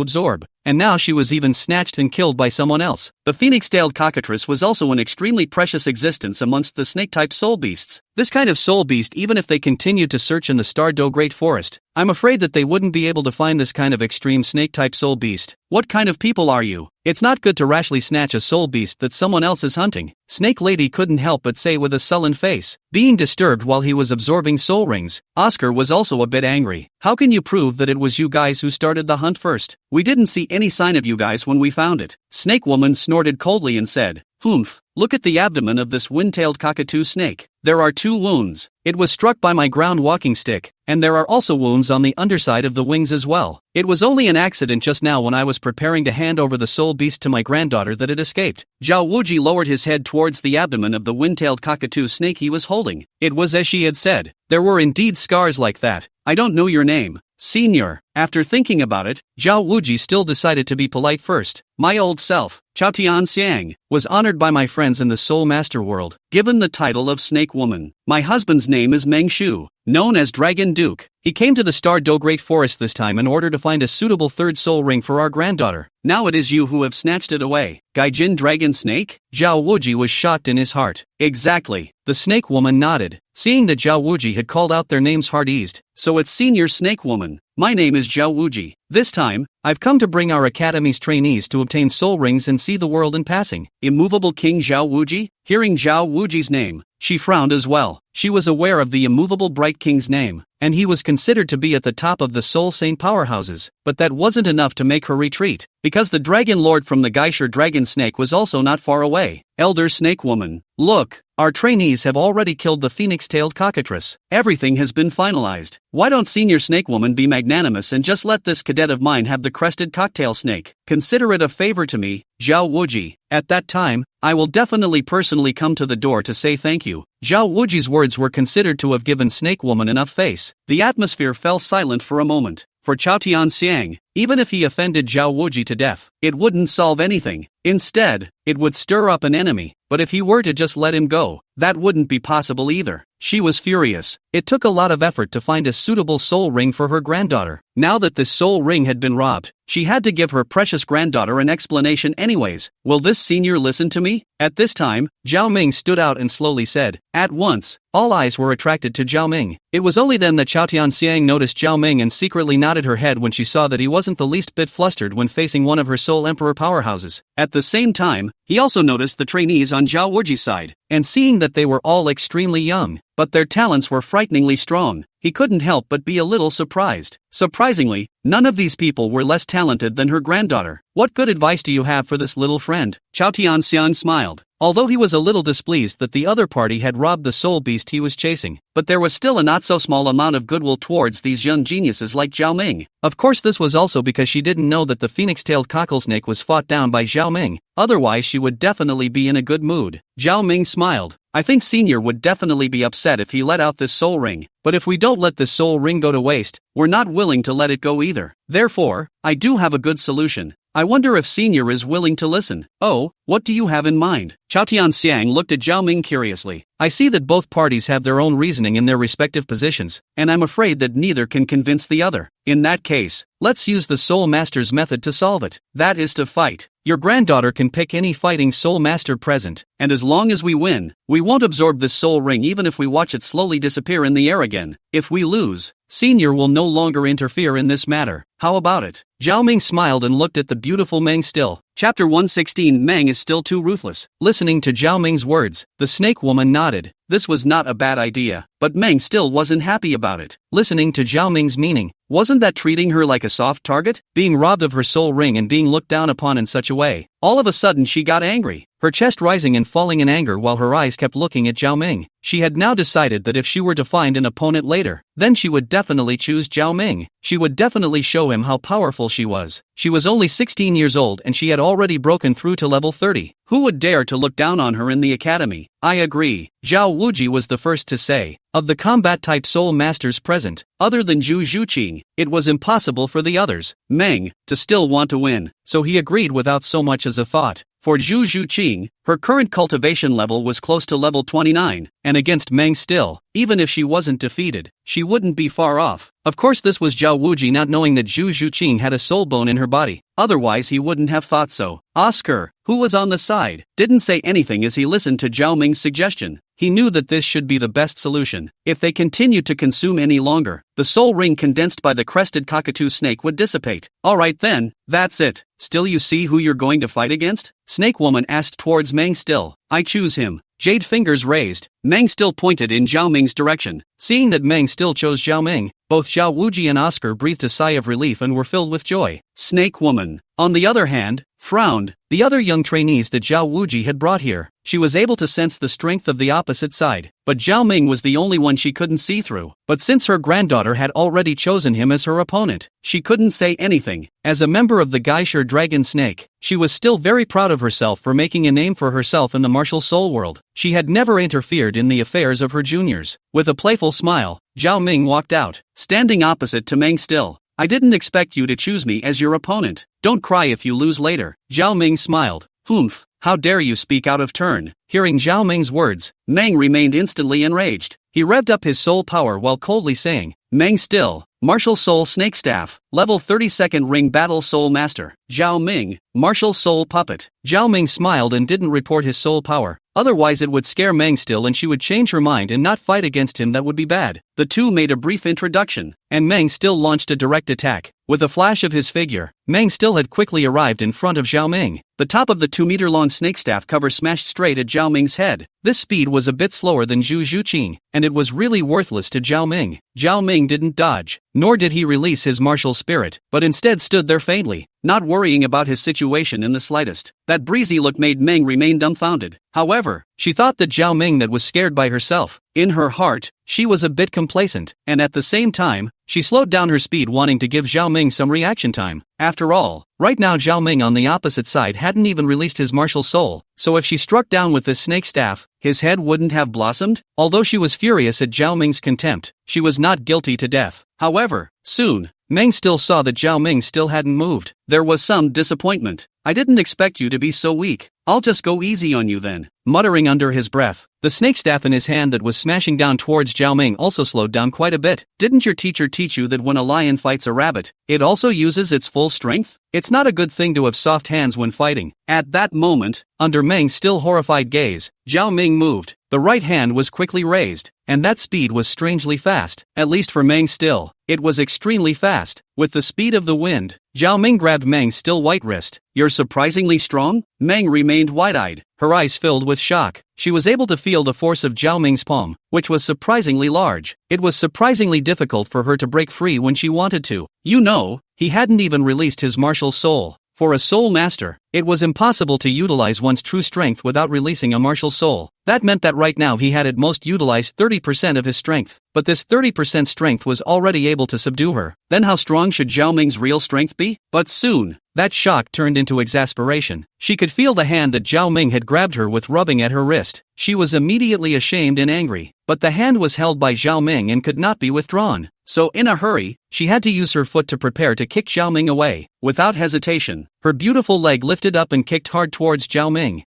[SPEAKER 1] absorb, and now she was even snatched and killed by someone else. The phoenix-tailed cockatrice was also an extremely precious existence amongst the snake-type soul beasts. This kind of soul beast, even if they continued to search in the Douluo Great Forest, I'm afraid that they wouldn't be able to find this kind of extreme snake-type soul beast. What kind of people are you? It's not good to rashly snatch a soul beast that someone else is hunting, Snake Lady couldn't help but say with a sullen face. Being disturbed while he was absorbing soul rings, Oscar was also a bit angry. How can you prove that it was you guys who started the hunt first? We didn't see any sign of you guys when we found it. Snake Woman snorted coldly and said, "Humph, look at the abdomen of this wind-tailed cockatoo snake. There are 2 wounds. It was struck by my ground walking stick, and there are also wounds on the underside of the wings as well. It was only an accident just now when I was preparing to hand over the soul beast to my granddaughter that it escaped." Zhao Wuji lowered his head towards the abdomen of the wind-tailed cockatoo snake he was holding. It was as she had said. There were indeed scars like that. "I don't know your name, Senior." After thinking about it, Zhao Wuji still decided to be polite first. "My old self, Chao Tianxiang, was honored by my friends in the Soul Master world, given the title of Snake Woman. My husband's name is Meng Shu, known as Dragon Duke. He came to the Douluo Great Forest this time in order to find a suitable third soul ring for our granddaughter. Now it is you who have snatched it away. Gaijin Dragon Snake?" Zhao Wuji was shocked in his heart. "Exactly." The Snake Woman nodded, seeing that Zhao Wuji had called out their names heart-eased. "So it's Senior Snake Woman. My name is Zhao Wuji. This time, I've come to bring our academy's trainees to obtain soul rings and see the world in passing." Immovable King Zhao Wuji? Hearing Zhao Wuji's name, she frowned as well. She was aware of the immovable Bright King's name, and he was considered to be at the top of the Soul Saint powerhouses, but that wasn't enough to make her retreat, because the Dragon Lord from the Geisher Dragon Snake was also not far away. "Elder Snake Woman, look, our trainees have already killed the phoenix-tailed cockatrice. Everything has been finalized. Why don't Senior Snake Woman be magnanimous and just let this cadet of mine have the crested cocktail snake? Consider it a favor to me, Zhao Wuji. At that time, I will definitely personally come to the door to say thank you." Zhao Wuji's words were considered to have given Snake Woman enough face. The atmosphere fell silent for a moment. For Chao Tianxiang, even if he offended Zhao Wuji to death, it wouldn't solve anything. Instead, it would stir up an enemy. But if he were to just let him go, that wouldn't be possible either. She was furious. It took a lot of effort to find a suitable soul ring for her granddaughter. Now that this soul ring had been robbed, she had to give her precious granddaughter an explanation anyways. "Will this senior listen to me?" At this time, Zhao Ming stood out and slowly said. At once, all eyes were attracted to Zhao Ming. It was only then that Chao Tianxiang noticed Zhao Ming and secretly nodded her head when she saw that he wasn't the least bit flustered when facing one of her Soul Emperor powerhouses. At the same time, he also noticed the trainees on Zhao Wuji's side, and seeing that they were all extremely young, but their talents were frighteningly strong, he couldn't help but be a little surprised. Surprisingly, none of these people were less talented than her granddaughter. "What good advice do you have for this little friend?" Chao Tianxiang smiled. Although he was a little displeased that the other party had robbed the soul beast he was chasing, but there was still a not-so-small amount of goodwill towards these young geniuses like Zhao Ming. Of course, this was also because she didn't know that the phoenix-tailed cocklesnake was fought down by Zhao Ming, otherwise she would definitely be in a good mood. Zhao Ming smiled. "I think Senior would definitely be upset if he let out this soul ring, but if we don't let this soul ring go to waste, we're not willing to let it go either. Therefore, I do have a good solution. I wonder if Senior is willing to listen." "Oh, what do you have in mind?" Chao Tianxiang looked at Zhao Ming curiously. "I see that both parties have their own reasoning in their respective positions, and I'm afraid that neither can convince the other. In that case, let's use the Soul Master's method to solve it. That is to fight. Your granddaughter can pick any fighting Soul Master present, and as long as we win, we won't absorb this soul ring even if we watch it slowly disappear in the air again. If we lose, Senior will no longer interfere in this matter. How about it?" Zhao Ming smiled and looked at the beautiful Meng still. Chapter 116. Meng is still too ruthless. Listening to Zhao Ming's words, the Snake Woman nodded. This was not a bad idea, but Meng still wasn't happy about it. Listening to Zhao Ming's meaning, wasn't that treating her like a soft target? Being robbed of her soul ring and being looked down upon in such a way. All of a sudden she got angry, her chest rising and falling in anger while her eyes kept looking at Zhao Ming. She had now decided that if she were to find an opponent later, then she would definitely choose Zhao Ming. She would definitely show him how powerful she was. She was only 16 years old and she had already broken through to level 30. Who would dare to look down on her in the academy? I agree, Zhao Wuji was the first to say. Of the combat-type soul masters present, other than Zhu Zhuqing, it was impossible for the others, Meng, to still want to win, so he agreed without so much as a thought. For Zhu Zhuqing, her current cultivation level was close to level 29, and against Meng still, even if she wasn't defeated, she wouldn't be far off. Of course this was Zhao Wuji not knowing that Zhu Zhuqing had a soul bone in her body, otherwise he wouldn't have thought so. Oscar, who was on the side, didn't say anything as he listened to Zhao Ming's suggestion. He knew that this should be the best solution. If they continued to consume any longer, the soul ring condensed by the crested cockatoo snake would dissipate. Alright then, that's it. Still you see who you're going to fight against? Snake Woman asked towards Meng Still. I choose him. Jade fingers raised, Meng Still pointed in Zhao Ming's direction. Seeing that Meng Still chose Zhao Ming, both Zhao Wuji and Oscar breathed a sigh of relief and were filled with joy. Snake Woman, on the other hand, frowned. The other young trainees that Zhao Wuji had brought here, she was able to sense the strength of the opposite side, but Zhao Ming was the only one she couldn't see through. But since her granddaughter had already chosen him as her opponent, she couldn't say anything. As a member of the Geishir Dragon Snake, she was still very proud of herself for making a name for herself in the martial soul world. She had never interfered in the affairs of her juniors. With a playful smile, Zhao Ming walked out, standing opposite to Meng Still. I didn't expect you to choose me as your opponent. Don't cry if you lose later. Zhao Ming smiled. Humph, how dare you speak out of turn. Hearing Zhao Ming's words, Meng remained instantly enraged. He revved up his soul power while coldly saying, Meng Still, Martial Soul Snake Staff, Level 32nd Ring Battle Soul Master. Zhao Ming, Martial Soul Puppet. Zhao Ming smiled and didn't report his soul power. Otherwise it would scare Meng Still and she would change her mind and not fight against him. That would be bad. The two made a brief introduction, and Meng Still launched a direct attack. With a flash of his figure, Meng Still had quickly arrived in front of Zhao Ming. The top of the 2-meter-long snake staff cover smashed straight at Zhao Ming's head. This speed was a bit slower than Zhu Zhuqing, and it was really worthless to Zhao Ming. Zhao Ming didn't dodge, nor did he release his martial spirit, but instead stood there faintly, not worrying about his situation in the slightest. That breezy look made Meng remain dumbfounded. However, she thought that Zhao Ming that was scared by herself. In her heart, she was a bit complacent, and at the same time, she slowed down her speed wanting to give Zhao Ming some reaction time. After all, right now Zhao Ming on the opposite side hadn't even released his martial soul, so if she struck down with this snake staff, his head wouldn't have blossomed? Although she was furious at Zhao Ming's contempt, she was not guilty to death. However, soon, Meng still saw that Zhao Ming still hadn't moved. There was some disappointment. I didn't expect you to be so weak. I'll just go easy on you then. Muttering under his breath, the snake staff in his hand that was smashing down towards Zhao Ming also slowed down quite a bit. Didn't your teacher teach you that when a lion fights a rabbit, it also uses its full strength? It's not a good thing to have soft hands when fighting. At that moment, under Meng's still horrified gaze, Zhao Ming moved. The right hand was quickly raised, and that speed was strangely fast. At least for Meng still, it was extremely fast. With the speed of the wind, Zhao Ming grabbed Meng's still white wrist. You're surprisingly strong? Meng remained wide-eyed, her eyes filled with shock. She was able to feel the force of Zhao Ming's palm, which was surprisingly large. It was surprisingly difficult for her to break free when she wanted to. You know, he hadn't even released his martial soul. For a soul master, it was impossible to utilize one's true strength without releasing a martial soul. That meant that right now he had at most utilized 30% of his strength. But this 30% strength was already able to subdue her. Then how strong should Zhao Ming's real strength be? But soon, that shock turned into exasperation. She could feel the hand that Zhao Ming had grabbed her with rubbing at her wrist. She was immediately ashamed and angry. But the hand was held by Zhao Ming and could not be withdrawn. So in a hurry, she had to use her foot to prepare to kick Zhao Ming away. Without hesitation, her beautiful leg lifted up and kicked hard towards Zhao Ming.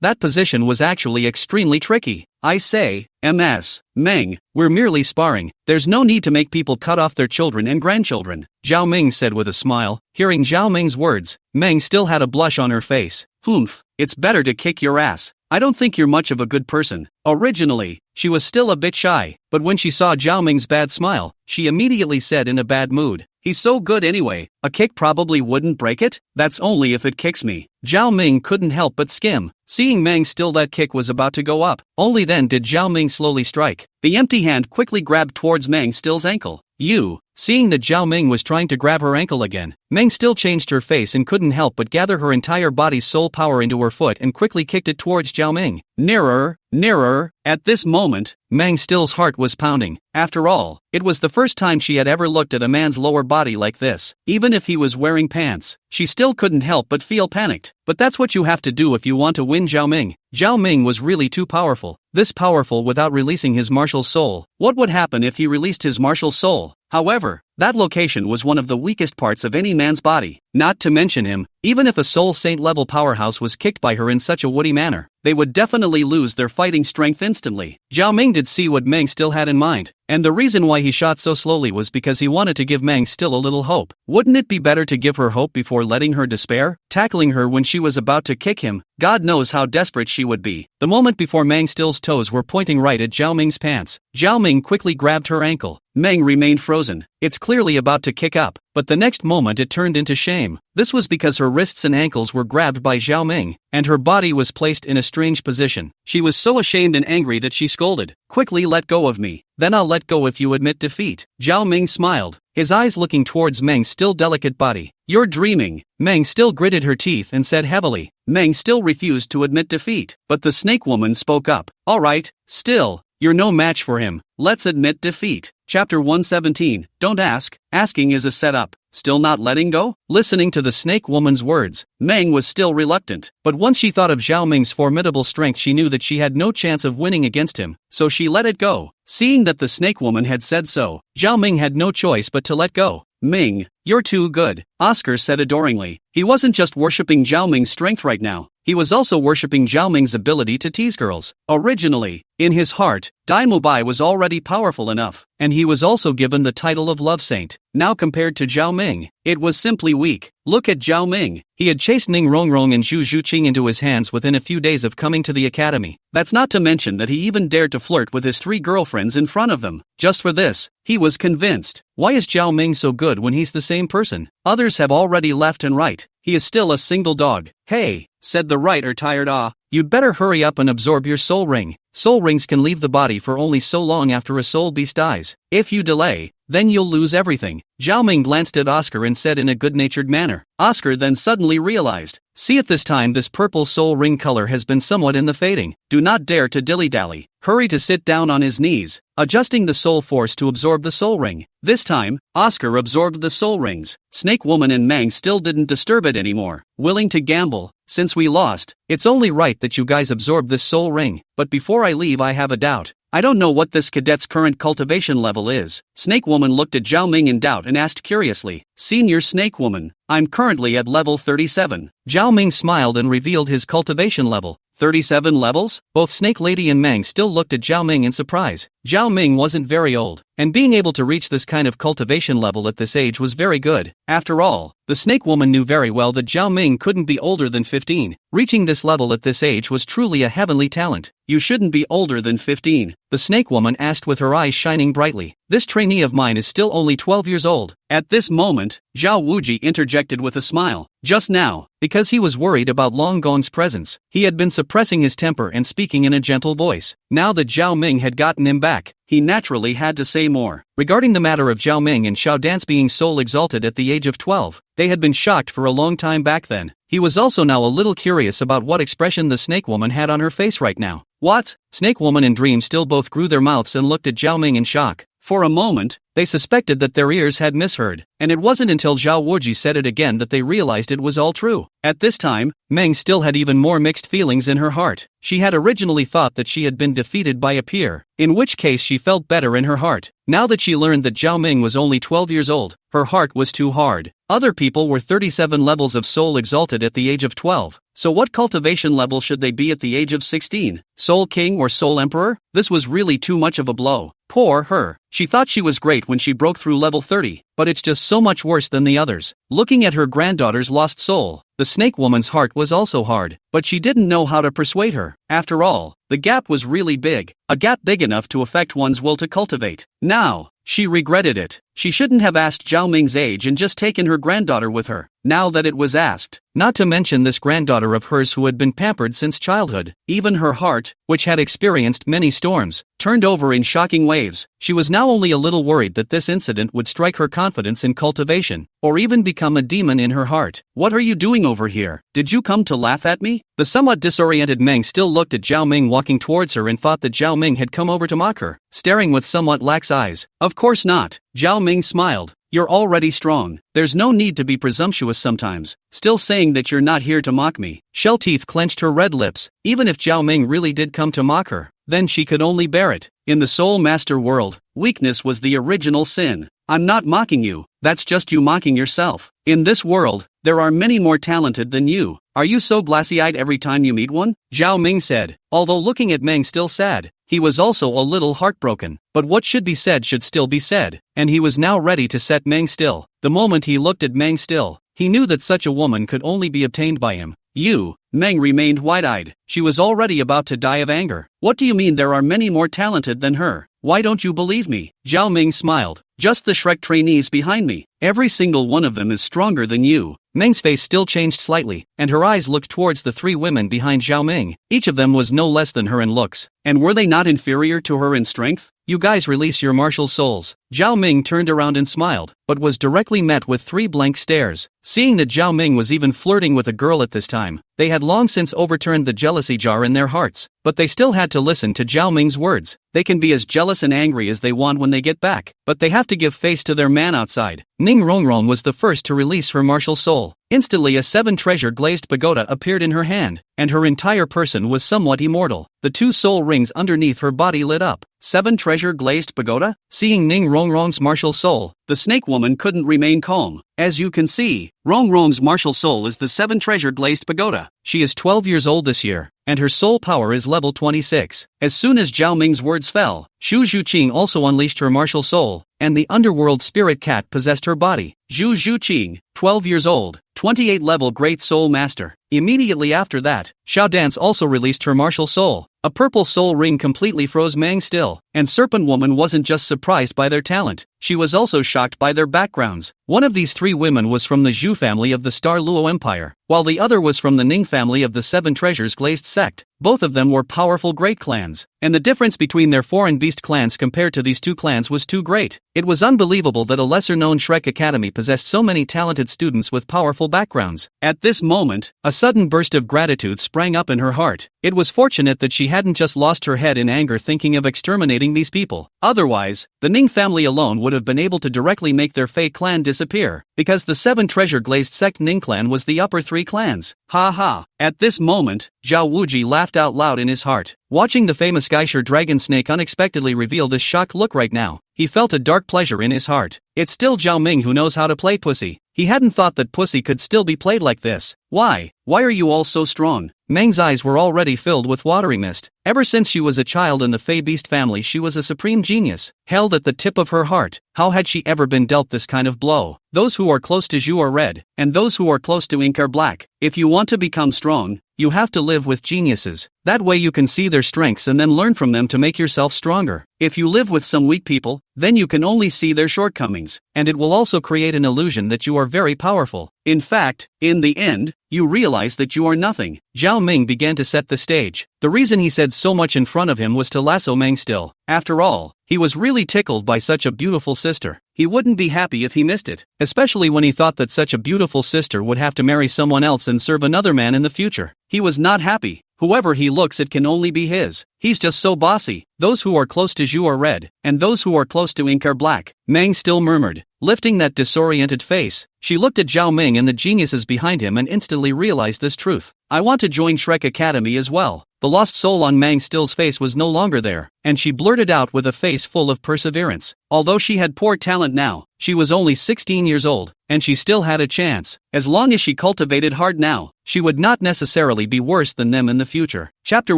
[SPEAKER 1] That position was actually extremely tricky. I say, MS, Meng, we're merely sparring. There's no need to make people cut off their children and grandchildren, Zhao Ming said with a smile. Hearing Zhao Ming's words, Meng still had a blush on her face. Humph, it's better to kick your ass. I don't think you're much of a good person. Originally, she was still a bit shy, but when she saw Zhao Ming's bad smile, she immediately said in a bad mood, he's so good anyway, a kick probably wouldn't break it? That's only if it kicks me. Zhao Ming couldn't help but skim. Seeing Meng still that kick was about to go up, only then did Zhao Ming slowly strike. The empty hand quickly grabbed towards Meng still's ankle. You Seeing that Zhao Ming was trying to grab her ankle again, Meng still changed her face and couldn't help but gather her entire body's soul power into her foot and quickly kicked it towards Zhao Ming. Nearer, nearer. At this moment, Meng Still's heart was pounding. After all, it was the first time she had ever looked at a man's lower body like this. Even if he was wearing pants, she still couldn't help but feel panicked. But that's what you have to do if you want to win Zhao Ming. Zhao Ming was really too powerful. This powerful without releasing his martial soul. What would happen if he released his martial soul? However, that location was one of the weakest parts of any man's body. Not to mention him, even if a Soul Saint level powerhouse was kicked by her in such a woody manner, they would definitely lose their fighting strength instantly. Zhao Ming did see what Meng still had in mind, and the reason why he shot so slowly was because he wanted to give Meng still a little hope. Wouldn't it be better to give her hope before letting her despair? Tackling her when she was about to kick him, God knows how desperate she would be. The moment before Meng Still's toes were pointing right at Zhao Ming's pants, Zhao Ming quickly grabbed her ankle. Meng remained frozen. It's clearly about to kick up, but the next moment it turned into shame. This was because her wrists and ankles were grabbed by Zhao Ming, and her body was placed in a strange position. She was so ashamed and angry that she scolded, "Quickly let go of me, then I'll let go if you admit defeat." Zhao Ming smiled, his eyes looking towards Meng's still delicate body. "You're dreaming." Meng still gritted her teeth and said heavily. Meng still refused to admit defeat, but the snake woman spoke up. "Alright, still, you're no match for him. Let's admit defeat." Chapter 117, Don't Ask. Asking is a setup. Still not letting go? Listening to the snake woman's words, Meng was still reluctant. But once she thought of Zhao Ming's formidable strength, she knew that she had no chance of winning against him, so she let it go. Seeing that the snake woman had said so, Zhao Ming had no choice but to let go. "Ming, you're too good," Oscar said adoringly. He wasn't just worshipping Zhao Ming's strength right now, he was also worshipping Zhao Ming's ability to tease girls. Originally, in his heart, Dai Mubai was already powerful enough, and he was also given the title of Love Saint. Now compared to Zhao Ming, it was simply weak. Look at Zhao Ming. He had chased Ning Rongrong and Zhu Zhuqing into his hands within a few days of coming to the academy. That's not to mention that he even dared to flirt with his 3 girlfriends in front of them. Just for this, he was convinced. Why is Zhao Ming so good when he's the same person? Others have already left and right. He is still a single dog. "Hey," said the writer tired. "You'd better hurry up and absorb your soul ring. Soul rings can leave the body for only so long after a soul beast dies. If you delay, then you'll lose everything." Zhao Ming glanced at Oscar and said in a good-natured manner. Oscar then suddenly realized, "See, at this time this purple soul ring color has been somewhat in the fading. Do not dare to dilly-dally. Hurry to sit down on his knees," adjusting the soul force to absorb the soul ring. This time, Oscar absorbed the soul rings. Snake Woman and Meng still didn't disturb it anymore. Willing to gamble? "Since we lost, it's only right that you guys absorb this soul ring. But before I leave, I have a doubt. I don't know what this cadet's current cultivation level is." Snake Woman looked at Zhao Ming in doubt and asked curiously, "Senior Snake Woman, I'm currently at level 37. Zhao Ming smiled and revealed his cultivation level. 37 levels? Both Snake Lady and Meng still looked at Zhao Ming in surprise. Zhao Ming wasn't very old, and being able to reach this kind of cultivation level at this age was very good. After all, the Snake Woman knew very well that Zhao Ming couldn't be older than 15. Reaching this level at this age was truly a heavenly talent. "You shouldn't be older than 15. The Snake Woman asked with her eyes shining brightly. "This trainee of mine is still only 12 years old." At this moment, Zhao Wuji interjected with a smile. Just now, because he was worried about Long Gong's presence, he had been suppressing his temper and speaking in a gentle voice. Now that Zhao Ming had gotten him back, he naturally had to say more. Regarding the matter of Zhao Ming and Xiao Dance being soul exalted at the age of 12, they had been shocked for a long time back then. He was also now a little curious about what expression the Snake Woman had on her face right now. "What?" Snake Woman and Dream still both grew their mouths and looked at Zhao Ming in shock. For a moment, they suspected that their ears had misheard, and it wasn't until Zhao Wuji said it again that they realized it was all true. At this time, Meng still had even more mixed feelings in her heart. She had originally thought that she had been defeated by a peer, in which case she felt better in her heart. Now that she learned that Zhao Ming was only 12 years old, her heart was too hard. Other people were 37 levels of soul exalted at the age of 12. So what cultivation level should they be at the age of 16? Soul King or Soul Emperor? This was really too much of a blow. Poor her. She thought she was great when she broke through level 30, but it's just so much worse than the others. Looking at her granddaughter's lost soul, the Snake Woman's heart was also hard, but she didn't know how to persuade her. After all, the gap was really big, a gap big enough to affect one's will to cultivate. Now, she regretted it. She shouldn't have asked Zhao Ming's age and just taken her granddaughter with her. now that it was asked. Not to mention this granddaughter of hers who had been pampered since childhood. Even her heart, which had experienced many storms, turned over in shocking waves. She was now only a little worried that this incident would strike her confidence in cultivation, or even become a demon in her heart. What are you doing over here? Did you come to laugh at me? The somewhat disoriented Meng still looked at Zhao Ming walking towards her and thought that Zhao Ming had come over to mock her, staring with somewhat lax eyes. Of course not. Zhao Ming smiled. You're already strong. There's no need to be presumptuous sometimes. Still saying that you're not here to mock me. Shell Teeth clenched her red lips. Even if Zhao Ming really did come to mock her, then she could only bear it. In the Soul Master world, weakness was the original sin. I'm not mocking you, that's just you mocking yourself. In this world, there are many more talented than you. Are you so glassy-eyed every time you meet one? Zhao Ming said, although looking at Meng still sad. He was also a little heartbroken, but what should be said should still be said, and he was now ready to set Meng still. The moment he looked at Meng still, he knew that such a woman could only be obtained by him. You, Meng remained wide-eyed. She was already about to die of anger. What do you mean there are many more talented than her? Why don't you believe me? Zhao Ming smiled. Just the Shrek trainees behind me. Every single one of them is stronger than you. Meng's face still changed slightly, and her eyes looked towards the three women behind Zhao Ming. Each of them was no less than her in looks. And were they not inferior to her in strength? You guys release your martial souls. Zhao Ming turned around and smiled, but was directly met with 3 blank stares. Seeing that Zhao Ming was even flirting with a girl at this time, they had long since overturned the jealousy jar in their hearts, but they still had to listen to Zhao Ming's words. They can be as jealous and angry as they want when they get back, but they have to give face to their man outside. Ning Rongrong was the first to release her martial soul. Instantly a 7-treasure glazed pagoda appeared in her hand, and her entire person was somewhat immortal. The 2 soul rings underneath her body lit up. 7-treasure glazed pagoda? Seeing Ning Rongrong's martial soul, the snake woman couldn't remain calm. As you can see, Rongrong's martial soul is the 7-treasure glazed pagoda. She is 12 years old this year, and her soul power is level 26. As soon as Zhao Ming's words fell, Zhu Zhuqing also unleashed her martial soul, and the underworld spirit cat possessed her body. Zhu Zhuqing, 12 years old, 28 level Great Soul Master. Immediately after that, Xiao Dance also released her martial soul. A purple soul ring completely froze Meng still, and Serpent Woman wasn't just surprised by their talent, she was also shocked by their backgrounds. One of these 3 women was from the Zhu family of the Star Luo Empire, while the other was from the Ning family of the 7 Treasures Glazed sect. Both of them were powerful great clans, and the difference between their foreign beast clans compared to these 2 clans was too great. It was unbelievable that a lesser-known Shrek Academy possessed so many talented students with powerful backgrounds. At this moment, a sudden burst of gratitude sprang up in her heart. It was fortunate that she hadn't just lost her head in anger thinking of exterminating these people. Otherwise, the Ning family alone would have been able to directly make their Fei clan disappear, because the 7 Treasure Glazed sect Ning clan was the upper 3 clans. Ha ha. At this moment, Zhao Wuji laughed out loud in his heart. Watching the famous Geisher dragon snake unexpectedly reveal this shocked look right now, he felt a dark pleasure in his heart. It's still Zhao Ming who knows how to play pussy. He hadn't thought that pussy could still be played like this. Why are you all so strong? Meng's eyes were already filled with watery mist. Ever since she was a child in the Fey Beast family, she was a supreme genius, held at the tip of her heart. How had she ever been dealt this kind of blow? Those who are close to Zhu are red, and those who are close to Ink are black. If you want to become strong, you have to live with geniuses. That way you can see their strengths and then learn from them to make yourself stronger. If you live with some weak people, then you can only see their shortcomings, and it will also create an illusion that you are very powerful. In fact, in the end, you realize that you are nothing. Zhao Ming began to set the stage. The reason he said so much in front of him was to lasso Meng still. After all, he was really tickled by such a beautiful sister. He wouldn't be happy if he missed it, especially when he thought that such a beautiful sister would have to marry someone else and serve another man in the future. He was not happy. Whoever he looks at can only be his. He's just so bossy. Those who are close to Zhu are red, and those who are close to Ink are black. Meng still murmured. Lifting that disoriented face, she looked at Zhao Ming and the geniuses behind him and instantly realized this truth. I want to join Shrek Academy as well. The lost soul on Meng Still's face was no longer there, and she blurted out with a face full of perseverance. Although she had poor talent now, she was only 16 years old, and she still had a chance. As long as she cultivated hard now, she would not necessarily be worse than them in the future. Chapter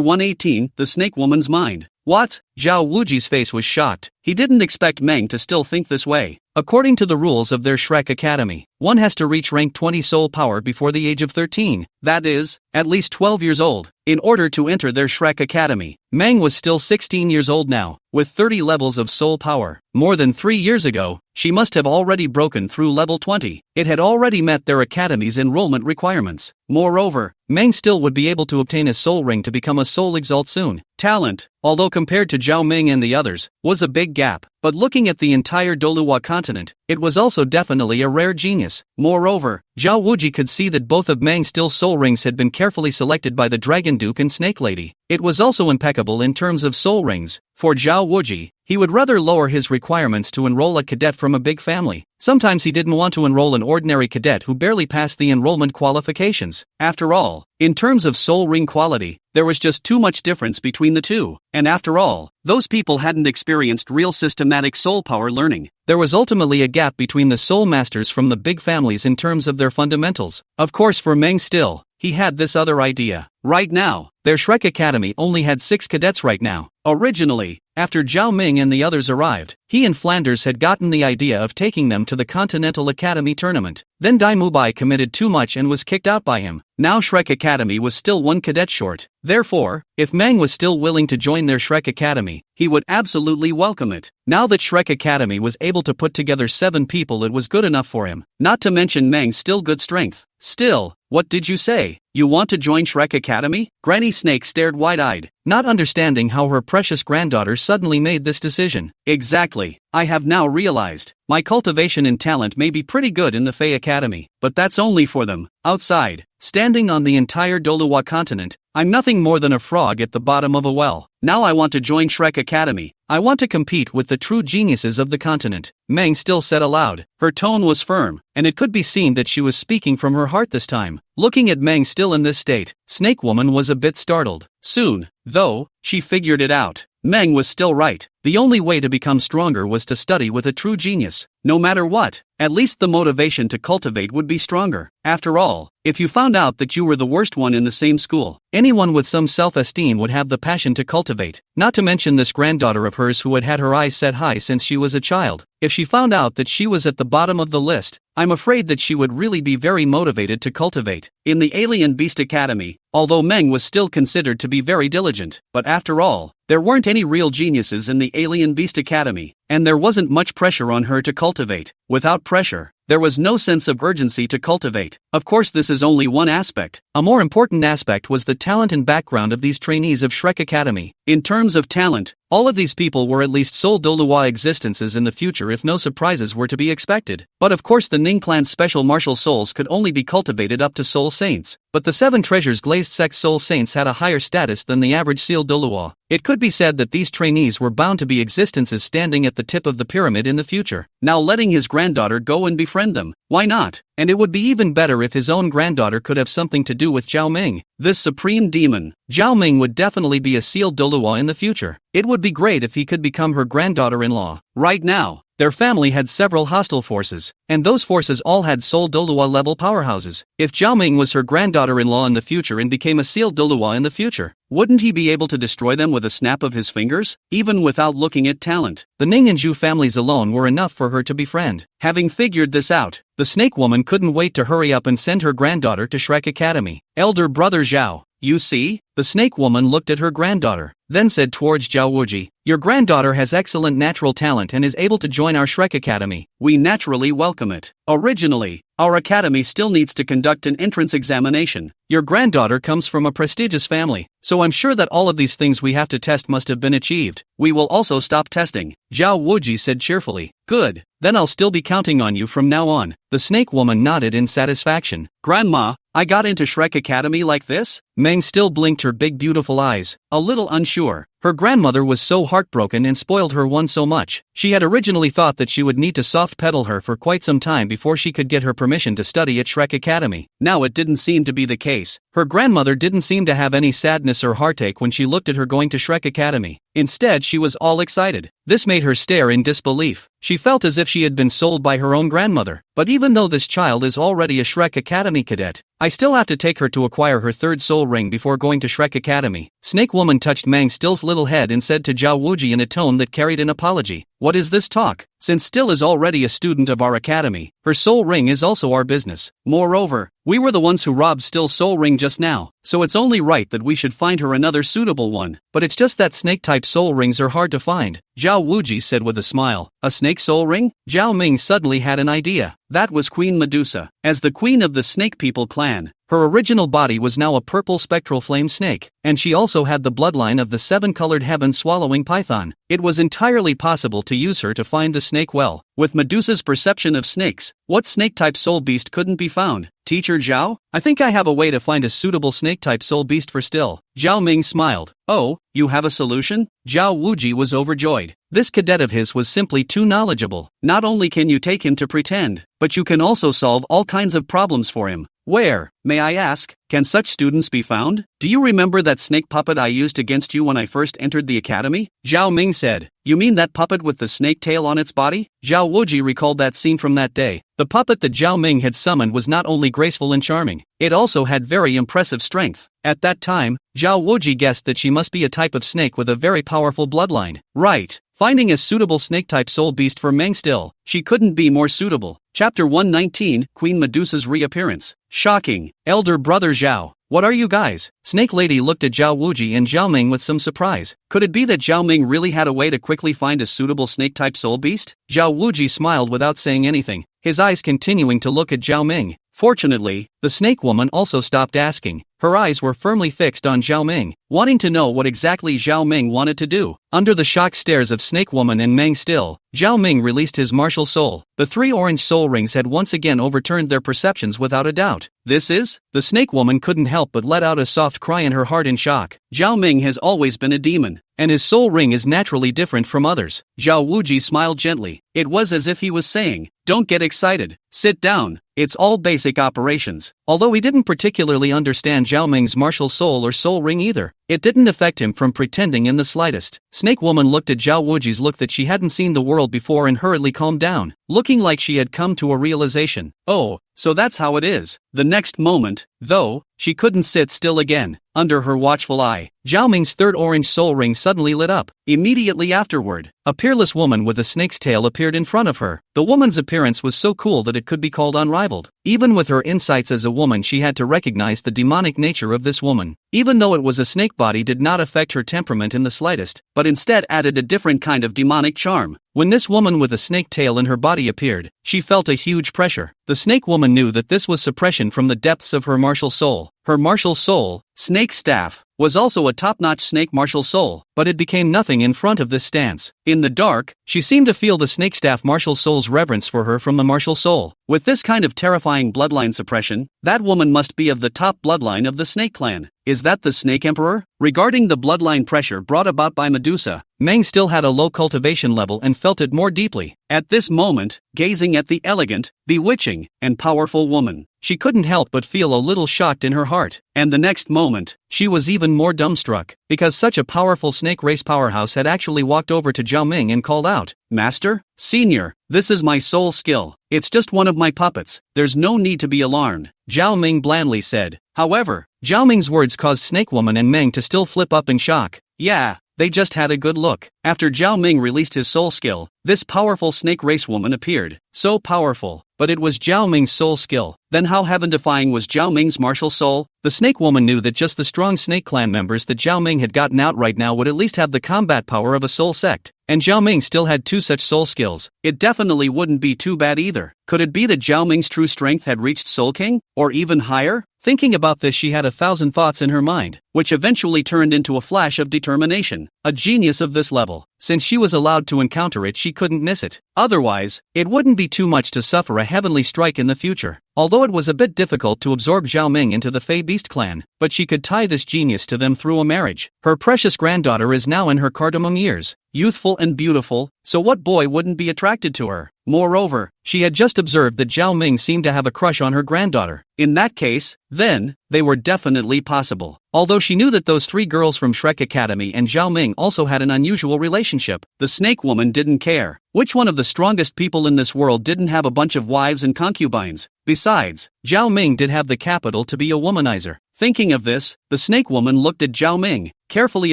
[SPEAKER 1] 118, The Snake Woman's Mind. What? Zhao Wuji's face was shocked. He didn't expect Meng to still think this way. According to the rules of their Shrek Academy, one has to reach rank 20 soul power before the age of 13, that is, at least 12 years old, in order to enter their Shrek Academy. Meng was still 16 years old now, with 30 levels of soul power. More than 3 years ago, she must have already broken through level 20. It had already met their academy's enrollment requirements. Moreover, Meng still would be able to obtain a soul ring to become a soul exalt soon. Talent, although compared to Zhao Ming and the others, was a big gap, but looking at the entire Douluo continent, it was also definitely a rare genius. Moreover, Zhao Wuji could see that both of Meng's still soul rings had been carefully selected by the Dragon Duke and Snake Lady. It was also impeccable in terms of soul rings. For Zhao Wuji, he would rather lower his requirements to enroll a cadet from a big family. Sometimes he didn't want to enroll an ordinary cadet who barely passed the enrollment qualifications. After all, in terms of soul ring quality, there was just too much difference between the two. And after all, those people hadn't experienced real systematic soul power learning. There was ultimately a gap between the soul masters from the big families in terms of their fundamentals. Of course, for Meng still, he had this other idea. Right now, their Shrek Academy only had 6 cadets right now. Originally, after Zhao Ming and the others arrived, he and Flanders had gotten the idea of taking them to the Continental Academy tournament. Then Dai Mubai committed too much and was kicked out by him. Now Shrek Academy was still 1 cadet short. Therefore, if Meng was still willing to join their Shrek Academy, he would absolutely welcome it. Now that Shrek Academy was able to put together 7 people, it was good enough for him. Not to mention Meng's still good strength. Still, what did you say? You want to join Shrek Academy? Granny Snake stared wide-eyed, not understanding how her precious granddaughter suddenly made this decision. Exactly. I have now realized. My cultivation and talent may be pretty good in the Fey Academy, but that's only for them. Outside, standing on the entire Douluo continent, I'm nothing more than a frog at the bottom of a well. Now I want to join Shrek Academy. I want to compete with the true geniuses of the continent. Meng still said aloud. Her tone was firm, and it could be seen that she was speaking from her heart this time. Looking at Meng still in this state, Snake Woman was a bit startled. Soon, though, she figured it out. Meng was still right. The only way to become stronger was to study with a true genius. No matter what, at least the motivation to cultivate would be stronger. After all, if you found out that you were the worst one in the same school, anyone with some self-esteem would have the passion to cultivate. Not to mention this granddaughter of hers who had had her eyes set high since she was a child. If she found out that she was at the bottom of the list, I'm afraid that she would really be very motivated to cultivate. In the Alien Beast Academy, although Meng was still considered to be very diligent, but after all, there weren't any real geniuses in the Alien Beast Academy, and there wasn't much pressure on her to cultivate. Without pressure, there was no sense of urgency to cultivate. Of course, this is only one aspect. A more important aspect was the talent and background of these trainees of Shrek Academy. In terms of talent, all of these people were at least Soul Douluo existences in the future if no surprises were to be expected. But of course the Ning clan's special martial souls could only be cultivated up to Soul Saints. But the 7 treasures glazed sex Soul Saints had a higher status than the average Seal Douluo. It could be said that these trainees were bound to be existences standing at the tip of the pyramid in the future. Now letting his granddaughter go and befriend them, why not? And it would be even better if his own granddaughter could have something to do with Zhao Ming. This supreme demon, Zhao Ming, would definitely be a sealed Douluo in the future. It would be great if he could become her granddaughter-in-law. Right now, their family had several hostile forces, and those forces all had Soul Douluo level powerhouses. If Zhao Ming was her granddaughter-in-law in the future and became a sealed Douluo in the future, wouldn't he be able to destroy them with a snap of his fingers, even without looking at talent? The Ning and Zhu families alone were enough for her to befriend. Having figured this out, the Snake Woman couldn't wait to hurry up and send her granddaughter to Shrek Academy. Elder brother Zhao, you see? The Snake Woman looked at her granddaughter, then said towards Zhao Wuji, your granddaughter has excellent natural talent and is able to join our Shrek Academy. We naturally welcome it. Originally, our academy still needs to conduct an entrance examination. Your granddaughter comes from a prestigious family, so I'm sure that all of these things we have to test must have been achieved. We will also stop testing, Zhao Wuji said cheerfully. Good, then I'll still be counting on you from now on. The Snake Woman nodded in satisfaction. Grandma, I got into Shrek Academy like this? Meng still blinked her big beautiful eyes, a little unsure. Her grandmother was so heartbroken and spoiled her one so much. She had originally thought that she would need to soft pedal her for quite some time before she could get her permission to study at Shrek Academy. Now it didn't seem to be the case. Her grandmother didn't seem to have any sadness or heartache when she looked at her going to Shrek Academy. Instead, she was all excited. This made her stare in disbelief. She felt as if she had been sold by her own grandmother. But even though this child is already a Shrek Academy cadet, I still have to take her to acquire her 3rd soul ring before going to Shrek Academy. Snake Woman touched Meng Still's little head and said to Zhao Wuji in a tone that carried an apology, "What is this talk? Since Still is already a student of our academy, her soul ring is also our business. Moreover, we were the ones who robbed Still's soul ring just now, so it's only right that we should find her another suitable one. But it's just that snake-type soul rings are hard to find," Zhao Wuji said with a smile. "A snake soul ring?" Zhao Ming suddenly had an idea. That was Queen Medusa. As the queen of the Snake People clan, her original body was now a purple spectral flame snake, and she also had the bloodline of the seven-colored heaven-swallowing python. It was entirely possible to use her to find the snake well. With Medusa's perception of snakes, what snake-type soul beast couldn't be found? "Teacher Zhao, I think I have a way to find a suitable snake-type soul beast for Still." Zhao Ming smiled. "Oh, you have a solution?" Zhao Wuji was overjoyed. This cadet of his was simply too knowledgeable. Not only can you take him to pretend, but you can also solve all kinds of problems for him. "Where, may I ask, can such students be found? Do you remember that snake puppet I used against you when I first entered the academy?" Zhao Ming said. "You mean that puppet with the snake tail on its body?" Zhao Wuji recalled that scene from that day. The puppet that Zhao Ming had summoned was not only graceful and charming, it also had very impressive strength. At that time, Zhao Wuji guessed that she must be a type of snake with a very powerful bloodline. Right. Finding a suitable snake-type soul beast for Meng Still, she couldn't be more suitable. Chapter 119, Queen Medusa's Reappearance. Shocking. Elder Brother Zhao, what are you guys? Snake Lady looked at Zhao Wuji and Zhao Ming with some surprise. Could it be that Zhao Ming really had a way to quickly find a suitable snake-type soul beast? Zhao Wuji smiled without saying anything, his eyes continuing to look at Zhao Ming. Fortunately, the snake woman also stopped asking. Her eyes were firmly fixed on Zhao Ming, wanting to know what exactly Zhao Ming wanted to do. Under the shocked stares of Snake Woman and Meng Still, Zhao Ming released his martial soul. The three orange soul rings had once again overturned their perceptions without a doubt. "This is?" The Snake Woman couldn't help but let out a soft cry in her heart in shock. Zhao Ming has always been a demon, and his soul ring is naturally different from others. Zhao Wuji smiled gently. It was as if he was saying, "Don't get excited, sit down, it's all basic operations." Although he didn't particularly understand Zhao Ming's martial soul or soul ring either, it didn't affect him from pretending in the slightest. Snake Woman looked at Zhao Wuji's look that she hadn't seen the world before and hurriedly calmed down, looking like she had come to a realization. "Oh, so that's how it is." The next moment, though, she couldn't sit still again. Under her watchful eye, Zhao Ming's third orange soul ring suddenly lit up. Immediately afterward, a peerless woman with a snake's tail appeared in front of her. The woman's appearance was so cool that it could be called unrivaled. Even with her insights as a woman, she had to recognize the demonic nature of this woman. Even though it was a snake body did not affect her temperament in the slightest, but instead added a different kind of demonic charm. When this woman with a snake tail in her body appeared, she felt a huge pressure. The snake woman knew that this was suppression from the depths of her martial soul. Her martial soul, Snake Staff, was also a top-notch snake martial soul, but it became nothing in front of this stance. In the dark, she seemed to feel the Snake Staff martial soul's reverence for her from the martial soul. With this kind of terrifying bloodline suppression, that woman must be of the top bloodline of the Snake Clan. Is that the Snake Emperor? Regarding the bloodline pressure brought about by Medusa, Meng still had a low cultivation level and felt it more deeply. At this moment, gazing at the elegant, bewitching, and powerful woman, she couldn't help but feel a little shocked in her heart. And the next moment, she was even more dumbstruck, because such a powerful snake race powerhouse had actually walked over to Zhao Ming and called out, "Master? Senior, this is my soul skill. It's just one of my puppets. There's no need to be alarmed," Zhao Ming blandly said. However, Zhao Ming's words caused Snake Woman and Meng to still flip up in shock. Yeah, they just had a good look. After Zhao Ming released his soul skill, this powerful snake race woman appeared. So powerful, but it was Zhao Ming's soul skill. Then how heaven-defying was Zhao Ming's martial soul? The snake woman knew that just the strong snake clan members that Zhao Ming had gotten out right now would at least have the combat power of a soul sect. And Zhao Ming still had two such soul skills. It definitely wouldn't be too bad either. Could it be that Zhao Ming's true strength had reached Soul King? Or even higher? Thinking about this, she had 1,000 thoughts in her mind, which eventually turned into a flash of determination. A genius of this level. Since she was allowed to encounter it, she couldn't miss it. Otherwise, it wouldn't be too much to suffer a heavenly strike in the future. Although it was a bit difficult to absorb Zhao Ming into the Fey Beast clan, but she could tie this genius to them through a marriage. Her precious granddaughter is now in her cardamom years, youthful and beautiful, so what boy wouldn't be attracted to her? Moreover, she had just observed that Zhao Ming seemed to have a crush on her granddaughter. In that case, then, they were definitely possible. Although she knew that those three girls from Shrek Academy and Zhao Ming also had an unusual relationship, the snake woman didn't care. Which one of the strongest people in this world didn't have a bunch of wives and concubines? Besides, Zhao Ming did have the capital to be a womanizer. Thinking of this, the snake woman looked at Zhao Ming. carefully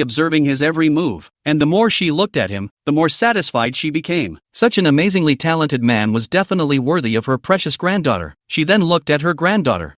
[SPEAKER 1] observing his every move, and the more she looked at him, the more satisfied she became. Such an amazingly talented man was definitely worthy of her precious granddaughter. She then looked at her granddaughter.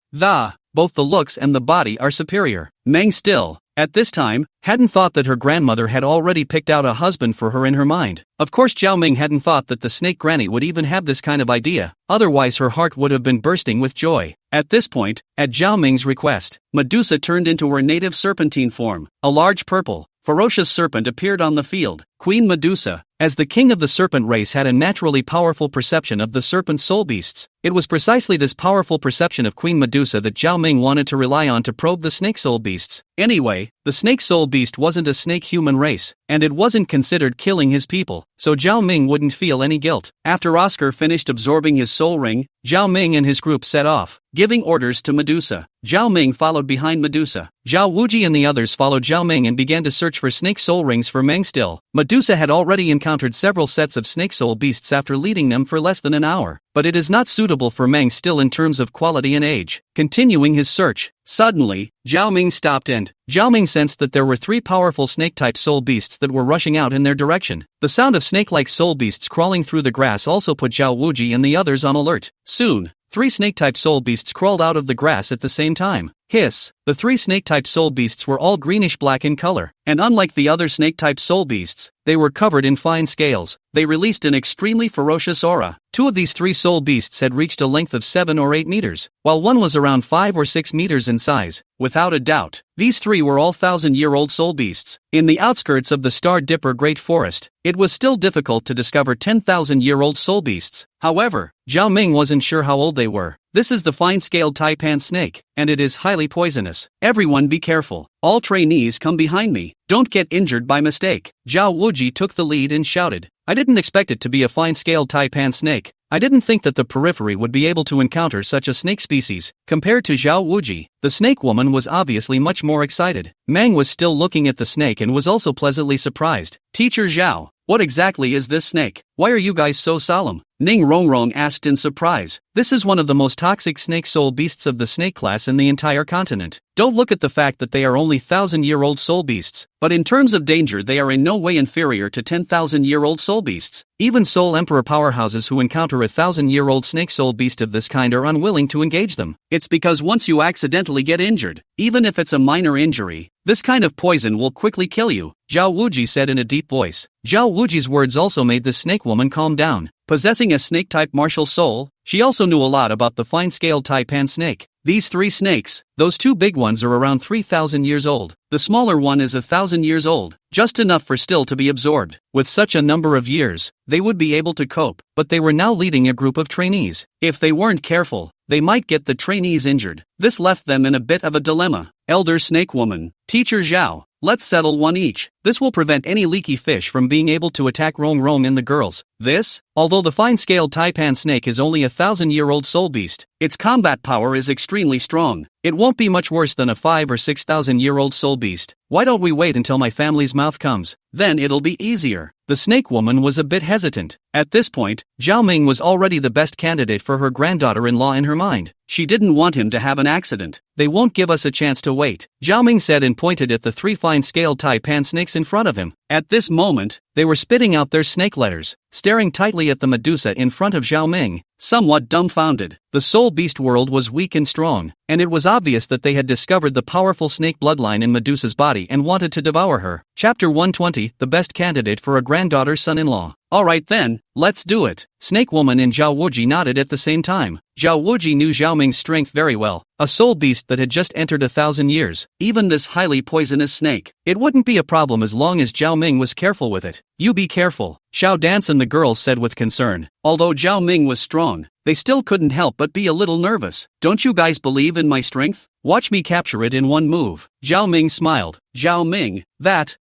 [SPEAKER 1] Both the looks and the body are superior. Meng still, at this time, hadn't thought that her grandmother had already picked out a husband for her in her mind. Of course Zhao Ming hadn't thought that the snake granny would even have this kind of idea, otherwise her heart would have been bursting with joy. At this point, at Zhao Ming's request, Medusa turned into her native serpentine form. A large purple, ferocious serpent appeared on the field. Queen Medusa, as the king of the serpent race, had a naturally powerful perception of the serpent's soul beasts. It was precisely this powerful perception of Queen Medusa that Zhao Ming wanted to rely on to probe the snake soul beasts. Anyway, the snake soul beast wasn't a snake human race, and it wasn't considered killing his people, so Zhao Ming wouldn't feel any guilt. After Oscar finished absorbing his soul ring, Zhao Ming and his group set off, giving orders to Medusa. Zhao Ming followed behind Medusa. Zhao Wuji and the others followed Zhao Ming and began to search for snake soul rings for Meng still. Medusa had already encountered several sets of snake soul beasts after leading them for less than an hour, but it is not suitable for Meng still in terms of quality and age. Continuing his search, suddenly, Zhao Ming stopped and Zhao Ming sensed that there were three powerful snake-type soul beasts that were rushing out in their direction. The sound of snake-like soul beasts crawling through the grass also put Zhao Wuji and the others on alert. Soon, three snake-type soul beasts crawled out of the grass at the same time. Hiss! The three snake-type soul beasts were all greenish-black in color, and unlike the other snake-type soul beasts, they were covered in fine scales. They released an extremely ferocious aura. Two of these three soul beasts had reached a length of 7 or 8 meters, while one was around 5 or 6 meters in size. Without a doubt, these three were all 1,000-year-old soul beasts. In the outskirts of the Star Dipper Great Forest, it was still difficult to discover 10,000-year-old soul beasts. However, Zhao Ming wasn't sure how old they were. This is the fine-scaled taipan snake, and it is highly poisonous. Everyone be careful. All trainees come behind me. Don't get injured by mistake. Zhao Wuji took the lead and shouted. I didn't expect it to be a fine-scaled taipan snake. I didn't think that the periphery would be able to encounter such a snake species. Compared to Zhao Wuji, the snake woman was obviously much more excited. Meng was still looking at the snake and was also pleasantly surprised. Teacher Zhao, what exactly is this snake? Why are you guys so solemn? Ning Rongrong asked in surprise. This is one of the most toxic snake soul beasts of the snake class in the entire continent. Don't look at the fact that they are only 1,000-year-old soul beasts, but in terms of danger they are in no way inferior to 10,000-year-old soul beasts. Even Soul Emperor powerhouses who encounter a 1,000-year-old snake soul beast of this kind are unwilling to engage them. It's because once you accidentally get injured, even if it's a minor injury, this kind of poison will quickly kill you, Zhao Wuji said in a deep voice. Zhao Wuji's words also made the snake woman calm down. Possessing a snake-type martial soul, she also knew a lot about the fine-scaled taipan snake. These three snakes, those two big ones are around 3,000 years old. The smaller one is 1,000 years old, just enough for still to be absorbed. With such a number of years, they would be able to cope, but they were now leading a group of trainees. If they weren't careful, they might get the trainees injured. This left them in a bit of a dilemma. Elder Snake Woman, Teacher Zhao, let's settle one each. This will prevent any leaky fish from being able to attack Rong Rong and the girls. This, although the fine-scaled taipan snake is only a 1,000-year-old soul beast, its combat power is extremely strong. It won't be much worse than a 5 or 6,000-year-old soul beast. Why don't we wait until my family's mouth comes? Then it'll be easier. The snake woman was a bit hesitant. At this point, Zhao Ming was already the best candidate for her granddaughter-in-law in her mind. She didn't want him to have an accident. They won't give us a chance to wait, Zhao Ming said and pointed at the three fine-scaled taipan snakes in front of him. At this moment, they were spitting out their snake letters, staring tightly at the Medusa in front of Zhao Ming, somewhat dumbfounded. The soul beast world was weak and strong, and it was obvious that they had discovered the powerful snake bloodline in Medusa's body and wanted to devour her. Chapter 120, the best candidate for a granddaughter son-in-law. Alright then, let's do it. Snake Woman and Zhao Wuji nodded at the same time. Zhao Wuji knew Zhao Ming's strength very well, a soul beast that had just entered 1,000 years. Even this highly poisonous snake, it wouldn't be a problem as long as Zhao Ming was careful with it. You be careful, Xiao Dance and the girls said with concern. Although Zhao Ming was strong, they still couldn't help but be a little nervous. Don't you guys believe in my strength? Watch me capture it in one move. Zhao Ming smiled. Zhao Ming,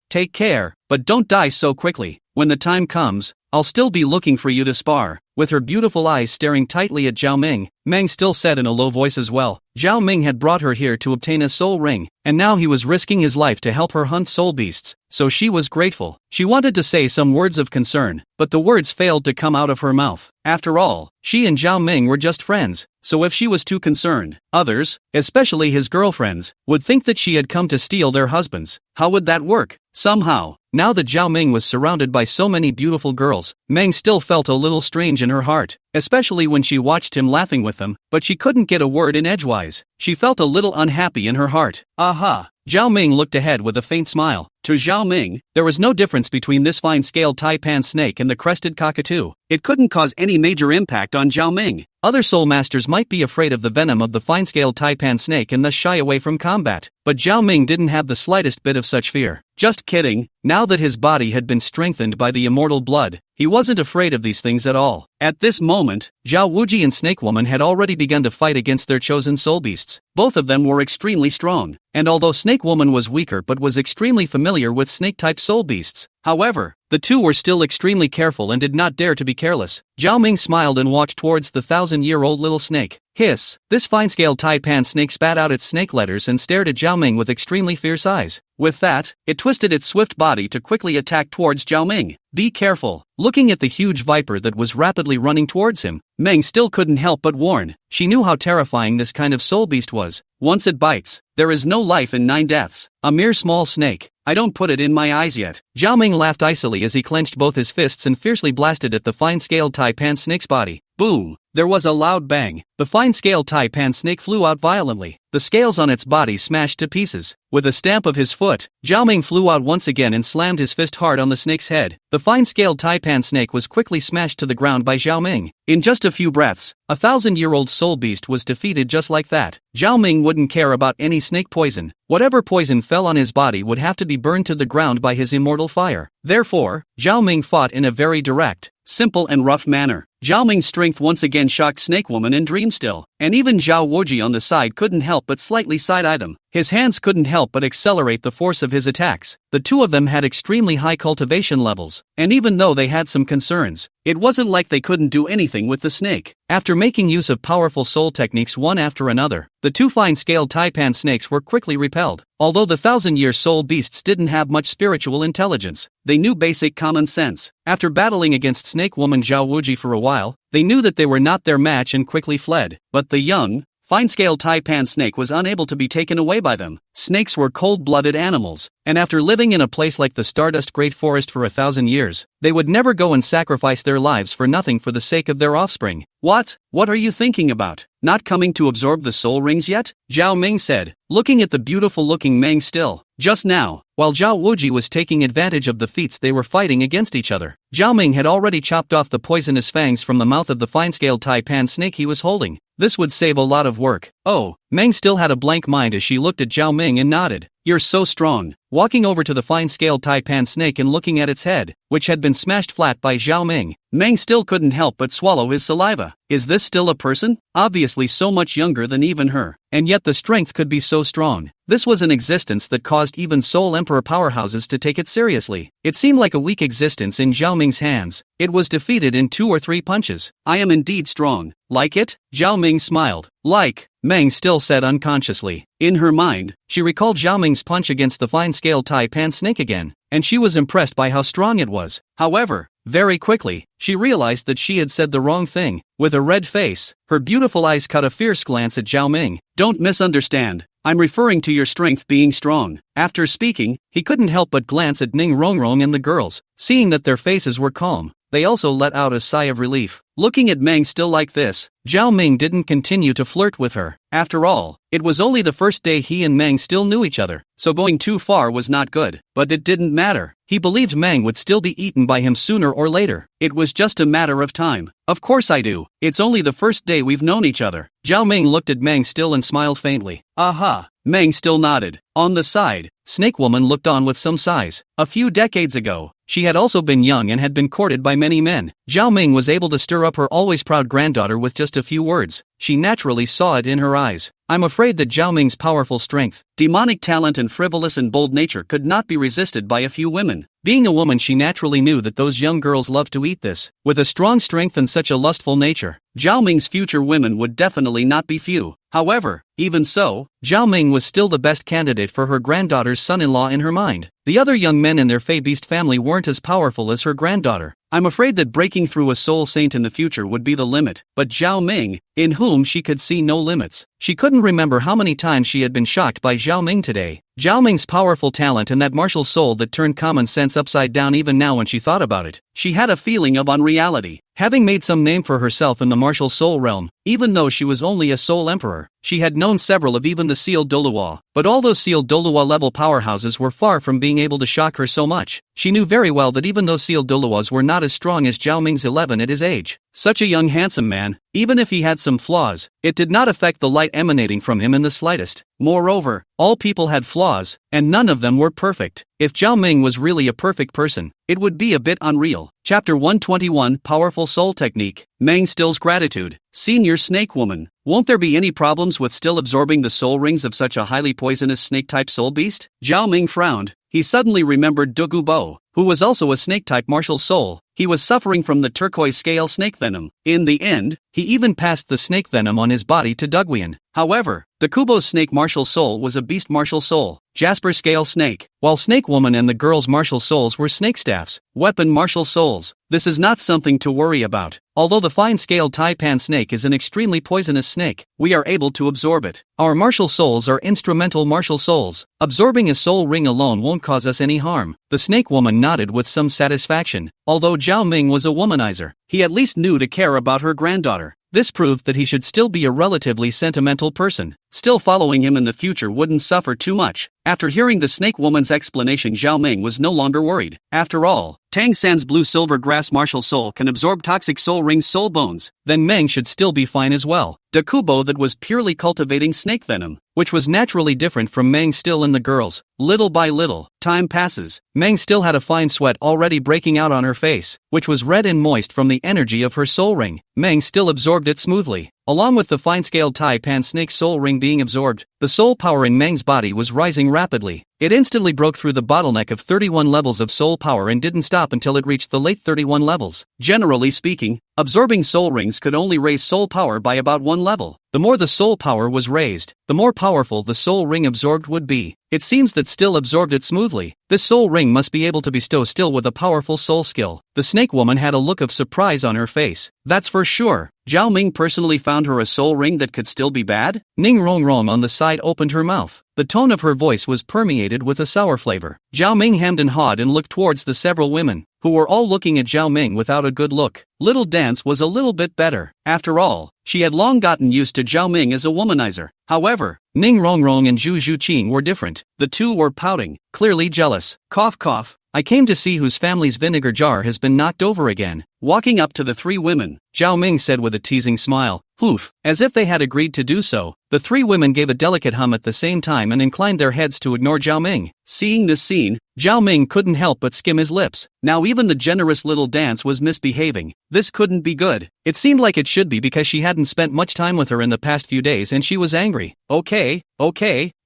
[SPEAKER 1] take care, but don't die so quickly. When the time comes, I'll still be looking for you to spar. With her beautiful eyes staring tightly at Zhao Ming, Meng still said in a low voice as well. Zhao Ming had brought her here to obtain a soul ring, and now he was risking his life to help her hunt soul beasts, so she was grateful. She wanted to say some words of concern, but the words failed to come out of her mouth. After all, she and Zhao Ming were just friends, so if she was too concerned, others, especially his girlfriends, would think that she had come to steal their husbands. How would that work? Somehow, now that Zhao Ming was surrounded by so many beautiful girls, Meng still felt a little strange in her heart, especially when she watched him laughing with them, but she couldn't get a word in edgewise. She felt a little unhappy in her heart. Aha! Zhao Ming looked ahead with a faint smile. To Zhao Ming, there was no difference between this fine-scaled taipan snake and the crested cockatoo. It couldn't cause any major impact on Zhao Ming. Other soul masters might be afraid of the venom of the fine-scaled taipan snake and thus shy away from combat, but Zhao Ming didn't have the slightest bit of such fear. Just kidding, now that his body had been strengthened by the immortal blood, he wasn't afraid of these things at all. At this moment, Zhao Wuji and Snake Woman had already begun to fight against their chosen soul beasts. Both of them were extremely strong, and although Snake Woman was weaker but was extremely familiar with snake-type soul beasts, however, the two were still extremely careful and did not dare to be careless. Zhao Ming smiled and walked towards the 1,000-year-old little snake. Hiss! This fine-scaled taipan snake spat out its snake letters and stared at Zhao Ming with extremely fierce eyes. With that, it twisted its swift body to quickly attack towards Zhao Ming. Be careful! Looking at the huge viper that was rapidly running towards him, Meng still couldn't help but warn. She knew how terrifying this kind of soul beast was. Once it bites, there is no life and 9 deaths. A mere small snake. I don't put it in my eyes yet. Zhao Ming laughed icily as he clenched both his fists and fiercely blasted at the fine-scaled taipan snake's body. Boom! There was a loud bang. The fine-scaled taipan snake flew out violently. The scales on its body smashed to pieces. With a stamp of his foot, Zhao Ming flew out once again and slammed his fist hard on the snake's head. The fine-scaled taipan snake was quickly smashed to the ground by Zhao Ming. In just a few breaths, a 1,000-year-old soul beast was defeated just like that. Zhao Ming wouldn't care about any snake poison. Whatever poison fell on his body would have to be burned to the ground by his immortal fire. Therefore, Zhao Ming fought in a very direct, simple and rough manner. Zhao Ming's strength once again shocked Snake Woman and Dream Still, and even Zhao Wuji on the side couldn't help but slightly side-eye them. His hands couldn't help but accelerate the force of his attacks. The two of them had extremely high cultivation levels, and even though they had some concerns, it wasn't like they couldn't do anything with the snake. After making use of powerful soul techniques one after another, the two fine-scaled taipan snakes were quickly repelled. Although the 1,000-year soul beasts didn't have much spiritual intelligence, they knew basic common sense. After battling against Snake Woman Zhao Wuji for a while, they knew that they were not their match and quickly fled. But the young, fine-scaled taipan snake was unable to be taken away by them. Snakes were cold-blooded animals, and after living in a place like the Stardust Great Forest for 1,000 years, they would never go and sacrifice their lives for nothing for the sake of their offspring. What are you thinking about? Not coming to absorb the soul rings yet? Zhao Ming said, looking at the beautiful-looking Meng Still. Just now, while Zhao Wuji was taking advantage of the feats they were fighting against each other, Zhao Ming had already chopped off the poisonous fangs from the mouth of the fine-scaled taipan snake he was holding. This would save a lot of work. Oh, Meng still had a blank mind as she looked at Zhao Ming and nodded. You're so strong. Walking over to the fine-scaled taipan snake and looking at its head, which had been smashed flat by Zhao Ming, Meng still couldn't help but swallow his saliva. Is this still a person? Obviously so much younger than even her, and yet the strength could be so strong. This was an existence that caused even Soul Emperor powerhouses to take it seriously. It seemed like a weak existence in Zhao Ming's hands. It was defeated in 2 or 3 punches. I am indeed strong. Like it? Zhao Ming smiled. Like, Meng still said unconsciously. In her mind, she recalled Zhao Ming's punch against the fine-scaled taipan snake again, and she was impressed by how strong it was. However, very quickly, she realized that she had said the wrong thing. With a red face, her beautiful eyes cut a fierce glance at Zhao Ming. Don't misunderstand. I'm referring to your strength being strong. After speaking, he couldn't help but glance at Ning Rongrong and the girls. Seeing that their faces were calm, they also let out a sigh of relief. Looking at Meng still like this, Zhao Ming didn't continue to flirt with her. After all, it was only the first day he and Meng still knew each other, so going too far was not good. But it didn't matter. He believed Meng would still be eaten by him sooner or later. It was just a matter of time. Of course I do. It's only the first day we've known each other. Zhao Ming looked at Meng still and smiled faintly. Aha! Meng still nodded. On the side, Snake Woman looked on with some sighs. A few decades ago, she had also been young and had been courted by many men. Zhao Ming was able to stir up her always proud granddaughter with just a few words. She naturally saw it in her eyes. I'm afraid that Zhao Ming's powerful strength, demonic talent and frivolous and bold nature could not be resisted by a few women. Being a woman, she naturally knew that those young girls loved to eat this. With a strong strength and such a lustful nature, Zhao Ming's future women would definitely not be few. However, even so, Zhao Ming was still the best candidate for her granddaughter's son-in-law in her mind. The other young men in their Fey Beast family weren't as powerful as her granddaughter. I'm afraid that breaking through a soul saint in the future would be the limit, but Zhao Ming, in whom she could see no limits. She couldn't remember how many times she had been shocked by Zhao Ming today. Zhao Ming's powerful talent and that martial soul that turned common sense upside down even now when she thought about it. She had a feeling of unreality. Having made some name for herself in the martial soul realm, even though she was only a soul emperor, she had known several of even the sealed Douluo, but all those sealed Douluo level powerhouses were far from being able to shock her so much. She knew very well that even those sealed Douluos were not as strong as Zhao Ming's 11 at his age. Such a young handsome man, even if he had some flaws, it did not affect the light emanating from him in the slightest. Moreover, all people had flaws, and none of them were perfect. If Zhao Ming was really a perfect person, it would be a bit unreal. Chapter 121 Powerful Soul Technique. Meng stills gratitude. Senior Snake Woman. Won't there be any problems with still absorbing the soul rings of such a highly poisonous snake-type soul beast? Zhao Ming frowned. He suddenly remembered Douluo, who was also a snake-type martial soul. He was suffering from the turquoise scale snake venom. In the end, he even passed the snake venom on his body to Duguian. However, Dokubo's snake martial soul was a beast martial soul, Jasper scale snake, while Snake Woman and the girl's martial souls were snake staffs, weapon martial souls. This is not something to worry about. Although the fine-scaled taipan snake is an extremely poisonous snake, we are able to absorb it. Our martial souls are instrumental martial souls. Absorbing a soul ring alone won't cause us any harm. The Snake Woman nodded with some satisfaction. Although Zhao Ming was a womanizer, he at least knew to care about her granddaughter. This proved that he should still be a relatively sentimental person. Still following him in the future wouldn't suffer too much. After hearing the Snake Woman's explanation, Zhao Ming was no longer worried. After all, Tang San's blue silver grass martial soul can absorb toxic soul rings soul bones. Then Meng should still be fine as well. Dokubo that was purely cultivating snake venom, which was naturally different from Meng still in the girls. Little by little, time passes. Meng still had a fine sweat already breaking out on her face, which was red and moist from the energy of her soul ring. Meng still absorbed it smoothly. Along with the fine-scaled taipan snake soul ring being absorbed, the soul power in Meng's body was rising rapidly. It instantly broke through the bottleneck of 31 levels of soul power and didn't stop until it reached the late 31 levels. Generally speaking, absorbing soul rings could only raise soul power by about one level. The more the soul power was raised, the more powerful the soul ring absorbed would be. It seems that still absorbed it smoothly. This soul ring must be able to bestow still with a powerful soul skill. The Snake Woman had a look of surprise on her face. That's for sure. Zhao Ming personally found her a soul ring that could still be bad? Ning Rongrong on the side opened her mouth. The tone of her voice was permeated with a sour flavor. Zhao Ming hemmed and hawed and looked towards the several women, who were all looking at Zhao Ming without a good look. Little Dance was a little bit better. After all, she had long gotten used to Zhao Ming as a womanizer. However, Ning Rongrong and Zhu Zhuqing were different. The two were pouting, clearly jealous. Cough cough. I came to see whose family's vinegar jar has been knocked over again. Walking up to the three women, Zhao Ming said with a teasing smile. Poof. As if they had agreed to do so, the three women gave a delicate hum at the same time and inclined their heads to ignore Zhao Ming. Seeing this scene, Zhao Ming couldn't help but skim his lips. Now even the generous Little Dance was misbehaving. This couldn't be good. It seemed like it should be because she hadn't spent much time with her in the past few days and she was angry. Okay,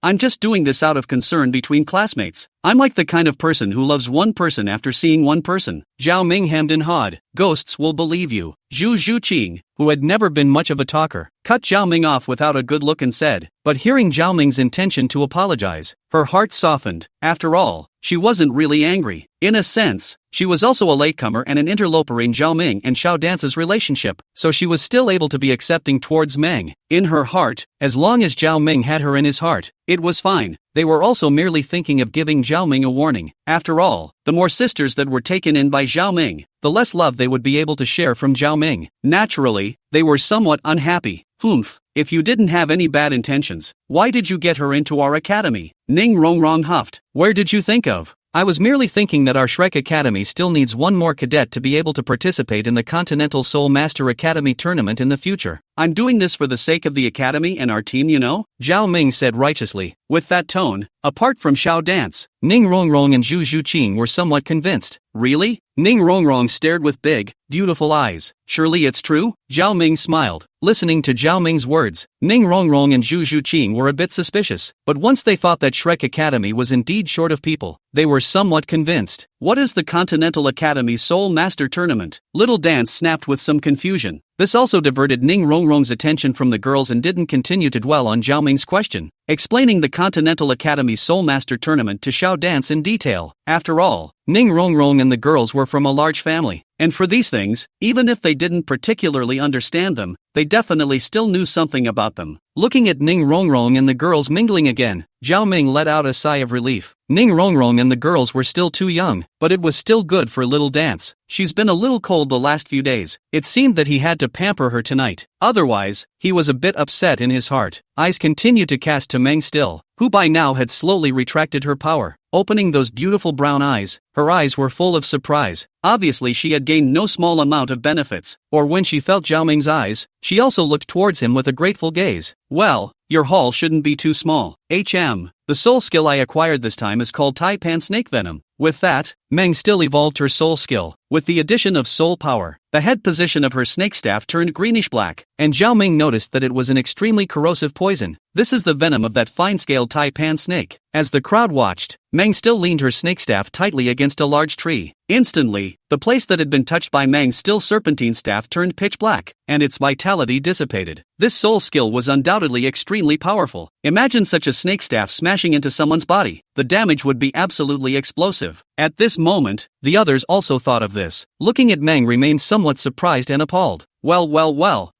[SPEAKER 1] I'm just doing this out of concern between classmates. I'm like the kind of person who loves one person after seeing one person. Zhao Ming hemmed and hawed. Ghosts will believe you. Zhu Zhuqing, who had never been much of a talker, cut Zhao Ming off without a good look and said, but hearing Zhao Ming's intention to apologize, her heart softened. After all, she wasn't really angry. In a sense, she was also a latecomer and an interloper in Zhao Ming and Xiao Dance's relationship, so she was still able to be accepting towards Meng. In her heart, as long as Zhao Ming had her in his heart, it was fine. They were also merely thinking of giving Zhao Ming a warning. After all, the more sisters that were taken in by Zhao Ming, the less love they would be able to share from Zhao Ming. Naturally, they were somewhat unhappy. Humph. If you didn't have any bad intentions, why did you get her into our academy? Ning Rongrong huffed. Where did you think of? I was merely thinking that our Shrek Academy still needs one more cadet to be able to participate in the Continental Soul Master Academy tournament in the future. I'm doing this for the sake of the academy and our team, you know? Zhao Ming said righteously. With that tone, apart from Xiao Dance, Ning Rongrong and Zhu Zhuqing were somewhat convinced. Really? Ning Rongrong stared with big, beautiful eyes. Surely it's true? Zhao Ming smiled. Listening to Zhao Ming's words, Ning Rongrong and Zhu Zhuqing were a bit suspicious, but once they thought that Shrek Academy was indeed short of people, they were somewhat convinced. What is the Continental Academy Soul Master Tournament? Little Dance snapped with some confusion. This also diverted Ning Rongrong's attention from the girls and didn't continue to dwell on Zhao Ming's question, explaining the Continental Academy Soul Master Tournament to Xiao Dance in detail. After all, Ning Rongrong and the girls were from a large family, and for these things, even if they didn't particularly understand them, they definitely still knew something about them. Looking at Ning Rongrong and the girls mingling again, Zhao Ming let out a sigh of relief. Ning Rongrong and the girls were still too young, but it was still good for Little Dance. She's been a little cold the last few days. It seemed that he had to pamper her tonight. Otherwise, he was a bit upset in his heart. Eyes continued to cast to Meng still, who by now had slowly retracted her power. Opening those beautiful brown eyes, her eyes were full of surprise. Obviously she had gained no small amount of benefits, or when she felt Zhao Ming's eyes, she also looked towards him with a grateful gaze. Well, your haul shouldn't be too small. The soul skill I acquired this time is called Taipan Snake Venom. With that, Meng still evolved her soul skill. With the addition of soul power, the head position of her snake staff turned greenish-black, and Zhao Ming noticed that it was an extremely corrosive poison. This is the venom of that fine-scaled Taipan snake. As the crowd watched, Meng still leaned her snake staff tightly against a large tree. Instantly, the place that had been touched by Meng's still serpentine staff turned pitch black, and its vitality dissipated. This soul skill was undoubtedly extremely powerful. Imagine such a snake staff smashing into someone's body. The damage would be absolutely explosive. At this moment, the others also thought of this. Looking at Meng remained somewhat surprised and appalled. Well,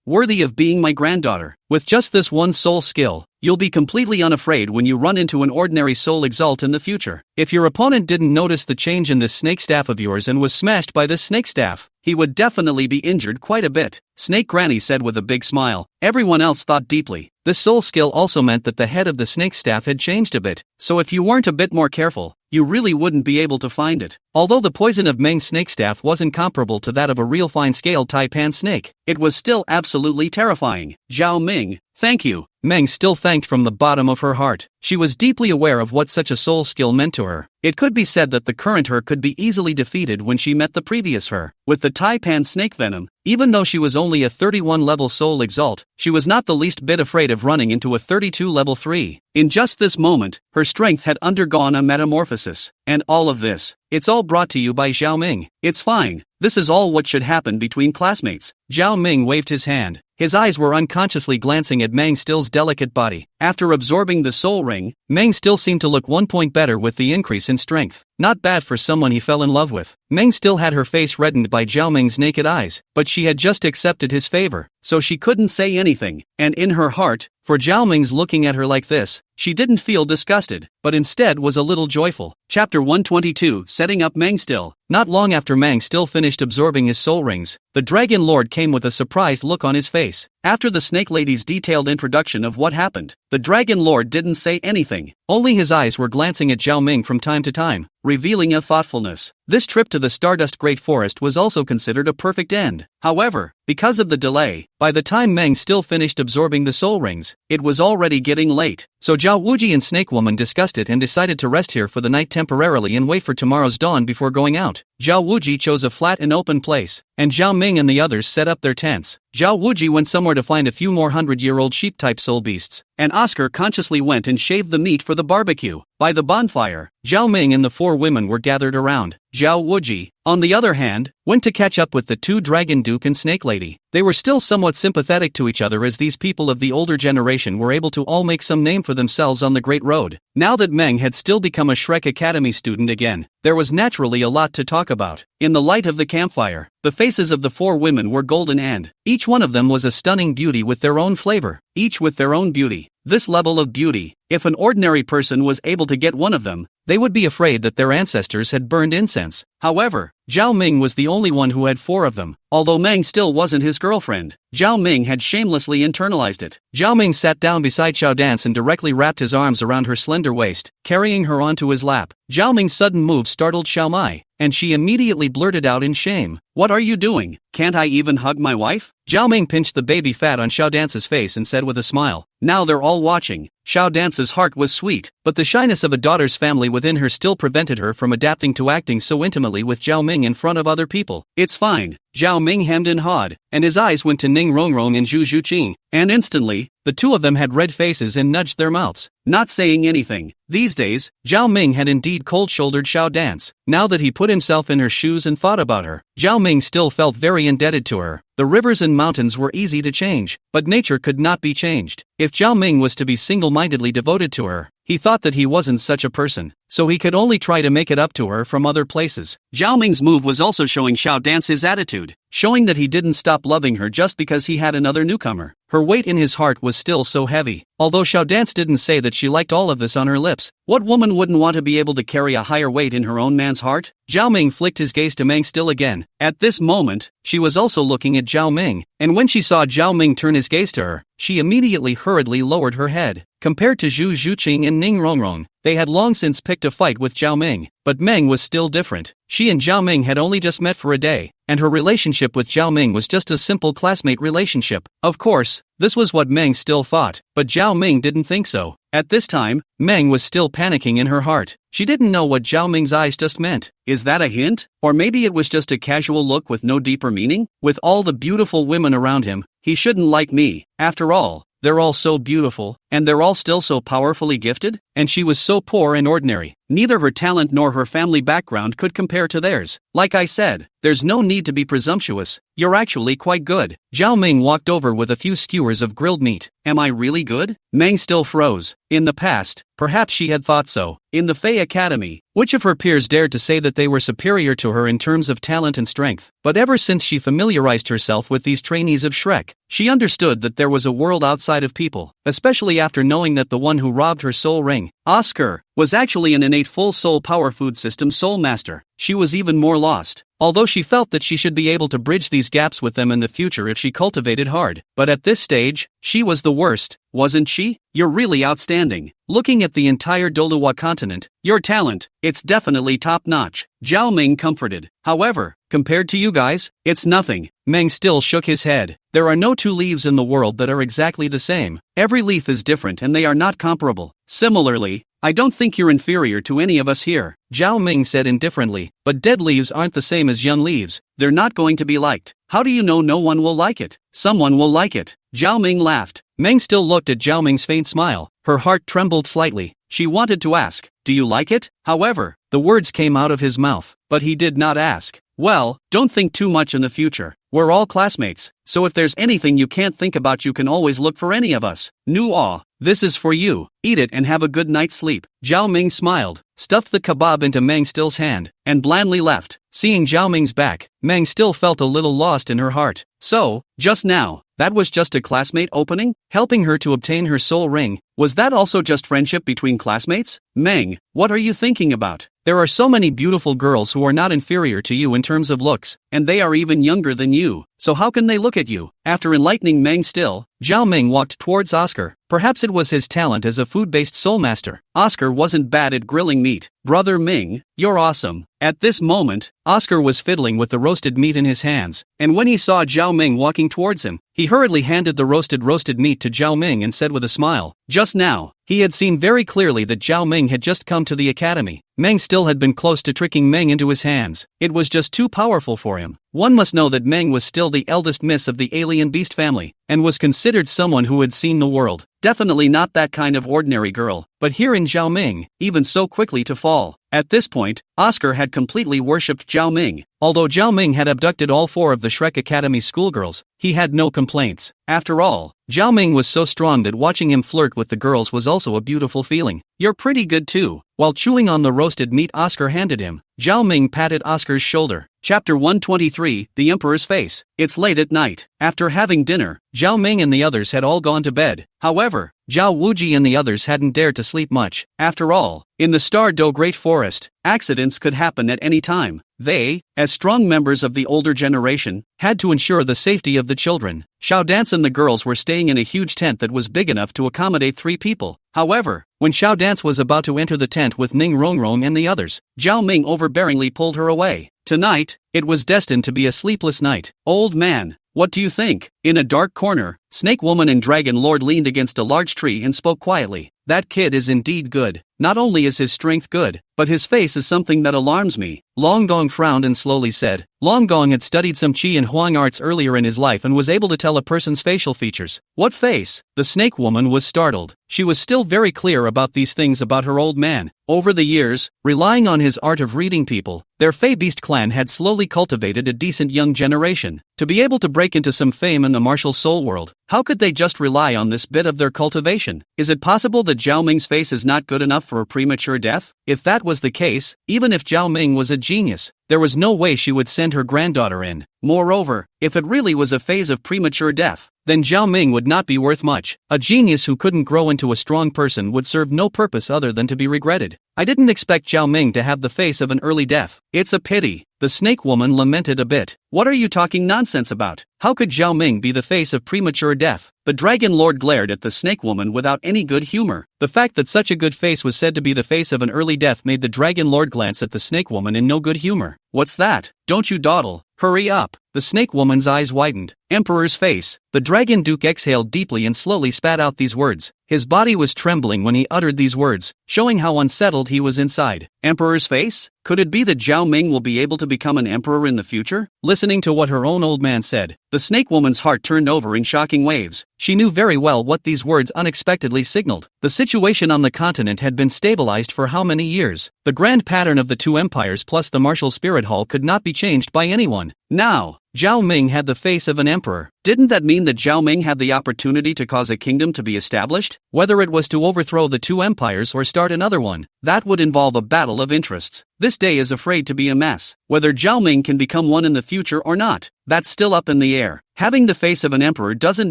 [SPEAKER 1] worthy of being my granddaughter. With just this one soul skill, you'll be completely unafraid when you run into an ordinary soul exalt in the future. If your opponent didn't notice the change in this snake staff of yours and was smashed by this snake staff, he would definitely be injured quite a bit, Snake Granny said with a big smile. Everyone else thought deeply. This soul skill also meant that the head of the snake staff had changed a bit, so if you weren't a bit more careful, you really wouldn't be able to find it. Although the poison of Meng's snake staff wasn't comparable to that of a real fine-scaled Taipan snake, it was still absolutely terrifying. Zhao Ming, thank you. Meng still thanked from the bottom of her heart. She was deeply aware of what such a soul skill meant to her. It could be said that the current her could be easily defeated when she met the previous her. With the Taipan snake venom, even though she was only a 31 level soul exalt, she was not the least bit afraid of running into a 32 level 3. In just this moment, her strength had undergone a metamorphosis. And all of this, it's all brought to you by Zhao Ming. It's fine. This is all what should happen between classmates. Zhao Ming waved his hand. His eyes were unconsciously glancing at Meng Still's delicate body. After absorbing the soul ring, Meng Still seemed to look 1 point better with the increase in strength. Not bad for someone he fell in love with. Meng Still had her face reddened by Zhao Ming's naked eyes, but she had just accepted his favor, so she couldn't say anything, and in her heart, for Zhao Ming's looking at her like this, she didn't feel disgusted, but instead was a little joyful. Chapter 122, Setting Up Meng Still. Not long after Meng Still finished absorbing his soul rings, the Dragon Lord came with a surprised look on his face. After the Snake Lady's detailed introduction of what happened, the Dragon Lord didn't say anything, only his eyes were glancing at Zhao Ming from time to time, revealing a thoughtfulness. This trip to the Stardust Great Forest was also considered a perfect end. However, because of the delay, by the time Meng Still finished absorbing the soul rings, it was already getting late. So Zhao Wuji and Snake Woman discussed it and decided to rest here for the night temporarily and wait for tomorrow's dawn before going out. Zhao Wuji chose a flat and open place, and Zhao Ming and the others set up their tents. Zhao Wuji went somewhere to find a few more 100-year-old sheep-type soul beasts, and Oscar consciously went and shaved the meat for the barbecue. By the bonfire, Zhao Ming and the 4 women were gathered around. Zhao Wuji, on the other hand, went to catch up with the 2 Dragon Duke and Snake Lady. They were still somewhat sympathetic to each other as these people of the older generation were able to all make some name for themselves on the Great Road. Now that Meng had still become a Shrek Academy student again, there was naturally a lot to talk about. In the light of the campfire, the faces of the 4 women were golden and each one of them was a stunning beauty with their own flavor, each with their own beauty. This level of beauty, if an ordinary person was able to get one of them, they would be afraid that their ancestors had burned incense. However, Zhao Ming was the only one who had 4 of them, although Meng still wasn't his girlfriend. Zhao Ming had shamelessly internalized it. Zhao Ming sat down beside Xiao Dance and directly wrapped his arms around her slender waist, carrying her onto his lap. Zhao Ming's sudden move startled Xiao Mai, and she immediately blurted out in shame, "What are you doing? Can't I even hug my wife?" Zhao Ming pinched the baby fat on Xiao Dance's face and said with a smile, "Now they're all watching." Xiao Dance's heart was sweet, but the shyness of a daughter's family within her still prevented her from adapting to acting so intimately with Zhao Ming in front of other people. "It's fine." Zhao Ming hemmed and hawed, and his eyes went to Ning Rongrong and Zhu Zhuqing, and instantly, the two of them had red faces and nudged their mouths, not saying anything. These days, Zhao Ming had indeed cold-shouldered Xiao Dance. Now that he put himself in her shoes and thought about her, Zhao Ming still felt very indebted to her. The rivers and mountains were easy to change, but nature could not be changed. If Zhao Ming was to be single-mindedly devoted to her, he thought that he wasn't such a person, so he could only try to make it up to her from other places. Zhao Ming's move was also showing Xiao Dance his attitude, showing that he didn't stop loving her just because he had another newcomer. Her weight in his heart was still so heavy. Although Xiao Dance didn't say that she liked all of this on her lips, what woman wouldn't want to be able to carry a higher weight in her own man's heart? Zhao Ming flicked his gaze to Meng still again. At this moment, she was also looking at Zhao Ming, and when she saw Zhao Ming turn his gaze to her, she immediately hurriedly lowered her head. Compared to Zhu Zhuqing and Ning Rongrong, they had long since picked a fight with Zhao Ming, but Meng was still different. She and Zhao Ming had only just met for a day, and her relationship with Zhao Ming was just a simple classmate relationship. Of course, this was what Meng still thought, but Zhao Ming didn't think so. At this time, Meng was still panicking in her heart. She didn't know what Zhao Ming's eyes just meant. Is that a hint? Or maybe it was just a casual look with no deeper meaning? With all the beautiful women around him, he shouldn't like me. After all, they're all so beautiful, and they're all still so powerfully gifted, and she was so poor and ordinary. Neither her talent nor her family background could compare to theirs. Like I said, there's no need to be presumptuous. You're actually quite good. Zhao Ming walked over with a few skewers of grilled meat. Am I really good? Meng still froze. In the past, perhaps she had thought so. In the Fey Academy, which of her peers dared to say that they were superior to her in terms of talent and strength? But ever since she familiarized herself with these trainees of Shrek, she understood that there was a world outside of people, especially after knowing that the one who robbed her soul ring, Oscar, was actually an innate full soul power food system soul master. She was even more lost, although she felt that she should be able to bridge these gaps with them in the future if she cultivated hard. But at this stage, she was the worst, wasn't she? You're really outstanding. Looking at the entire Douluo continent, your talent, it's definitely top-notch. Zhao Ming comforted. However, compared to you guys, it's nothing. Meng still shook his head. There are no two leaves in the world that are exactly the same. Every leaf is different and they are not comparable. Similarly, I don't think you're inferior to any of us here, Zhao Ming said indifferently, but dead leaves aren't the same as young leaves. They're not going to be liked. How do you know no one will like it? Someone will like it. Zhao Ming laughed. Meng still looked at Zhao Ming's faint smile. Her heart trembled slightly. She wanted to ask, do you like it? However, the words came out of his mouth, but he did not ask. Well, don't think too much in the future. We're all classmates, so if there's anything you can't think about you can always look for any of us. Nu-ah, this is for you. Eat it and have a good night's sleep. Zhao Ming smiled, stuffed the kebab into Meng Still's hand, and blandly left. Seeing Zhao Ming's back, Meng Still felt a little lost in her heart. So, just now, that was just a classmate opening? Helping her to obtain her soul ring, was that also just friendship between classmates? Meng, what are you thinking about? There are so many beautiful girls who are not inferior to you in terms of looks, and they are even younger than you, so how can they look at you? After enlightening Meng Still, Zhao Ming walked towards Oscar. Perhaps it was his talent as a food-based soul master. Oscar wasn't bad at grilling meat. Brother Ming, you're awesome. At this moment, Oscar was fiddling with the roasted meat in his hands, and when he saw Zhao Ming walking towards him, he hurriedly handed the roasted meat to Zhao Ming and said with a smile, just now, he had seen very clearly that Zhao Ming had just come to the academy. Meng Still had been close to tricking Meng into his hands. It was just too powerful for him. One must know that Meng was still the eldest miss of the alien beast family, and was considered someone who had seen the world. Definitely not that kind of ordinary girl, but here in Zhao Ming, even so quickly to fall. At this point, Oscar had completely worshipped Zhao Ming. Although Zhao Ming had abducted all 4 of the Shrek Academy schoolgirls, he had no complaints. After all, Zhao Ming was so strong that watching him flirt with the girls was also a beautiful feeling. You're pretty good too. While chewing on the roasted meat Oscar handed him, Zhao Ming patted Oscar's shoulder. Chapter 123, The Emperor's Face. It's late at night. After having dinner, Zhao Ming and the others had all gone to bed. However, Zhao Wuji and the others hadn't dared to sleep much. After all, in the Star Do Great Forest, accidents could happen at any time. They, as strong members of the older generation, had to ensure the safety of the children. Xiao Dance and the girls were staying in a huge tent that was big enough to accommodate 3 people. However, when Xiao Dance was about to enter the tent with Ning Rongrong and the others, Zhao Ming overbearingly pulled her away. Tonight, it was destined to be a sleepless night. Old man, what do you think? In a dark corner, Snake Woman and Dragon Lord leaned against a large tree and spoke quietly. That kid is indeed good. Not only is his strength good, but his face is something that alarms me. Long Gong frowned and slowly said. Long Gong had studied some Qi and Huang arts earlier in his life and was able to tell a person's facial features. What face? The Snake Woman was startled. She was still very clear about these things about her old man. Over the years, relying on his art of reading people, their Fey Beast clan had slowly cultivated a decent young generation. To be able to break into some fame in the martial soul world, how could they just rely on this bit of their cultivation? Is it possible that Zhao Ming's face is not good enough for a premature death? If that was the case, even if Zhao Ming was a genius, there was no way she would send her granddaughter in. Moreover, if it really was a phase of premature death, then Zhao Ming would not be worth much. A genius who couldn't grow into a strong person would serve no purpose other than to be regretted. I didn't expect Zhao Ming to have the face of an early death. It's a pity. The Snake Woman lamented a bit. What are you talking nonsense about? How could Zhao Ming be the face of premature death? The Dragon Lord glared at the Snake Woman without any good humor. The fact that such a good face was said to be the face of an early death made the Dragon Lord glance at the Snake Woman in no good humor. What's that? Don't you dawdle. Hurry up. The Snake Woman's eyes widened. Emperor's face. The Dragon Duke exhaled deeply and slowly spat out these words. His body was trembling when he uttered these words, showing how unsettled he was inside. Emperor's face? Could it be that Zhao Ming will be able to become an emperor in the future? Listening to what her own old man said, the Snake Woman's heart turned over in shocking waves. She knew very well what these words unexpectedly signaled. The situation on the continent had been stabilized for how many years? The grand pattern of the 2 empires plus the martial spirit hall could not be changed by anyone. Now, Zhao Ming had the face of an emperor. Didn't that mean that Zhao Ming had the opportunity to cause a kingdom to be established? Whether it was to overthrow the 2 empires or start another one, that would involve a battle of interests. This day is afraid to be a mess. Whether Zhao Ming can become one in the future or not, that's still up in the air. Having the face of an emperor doesn't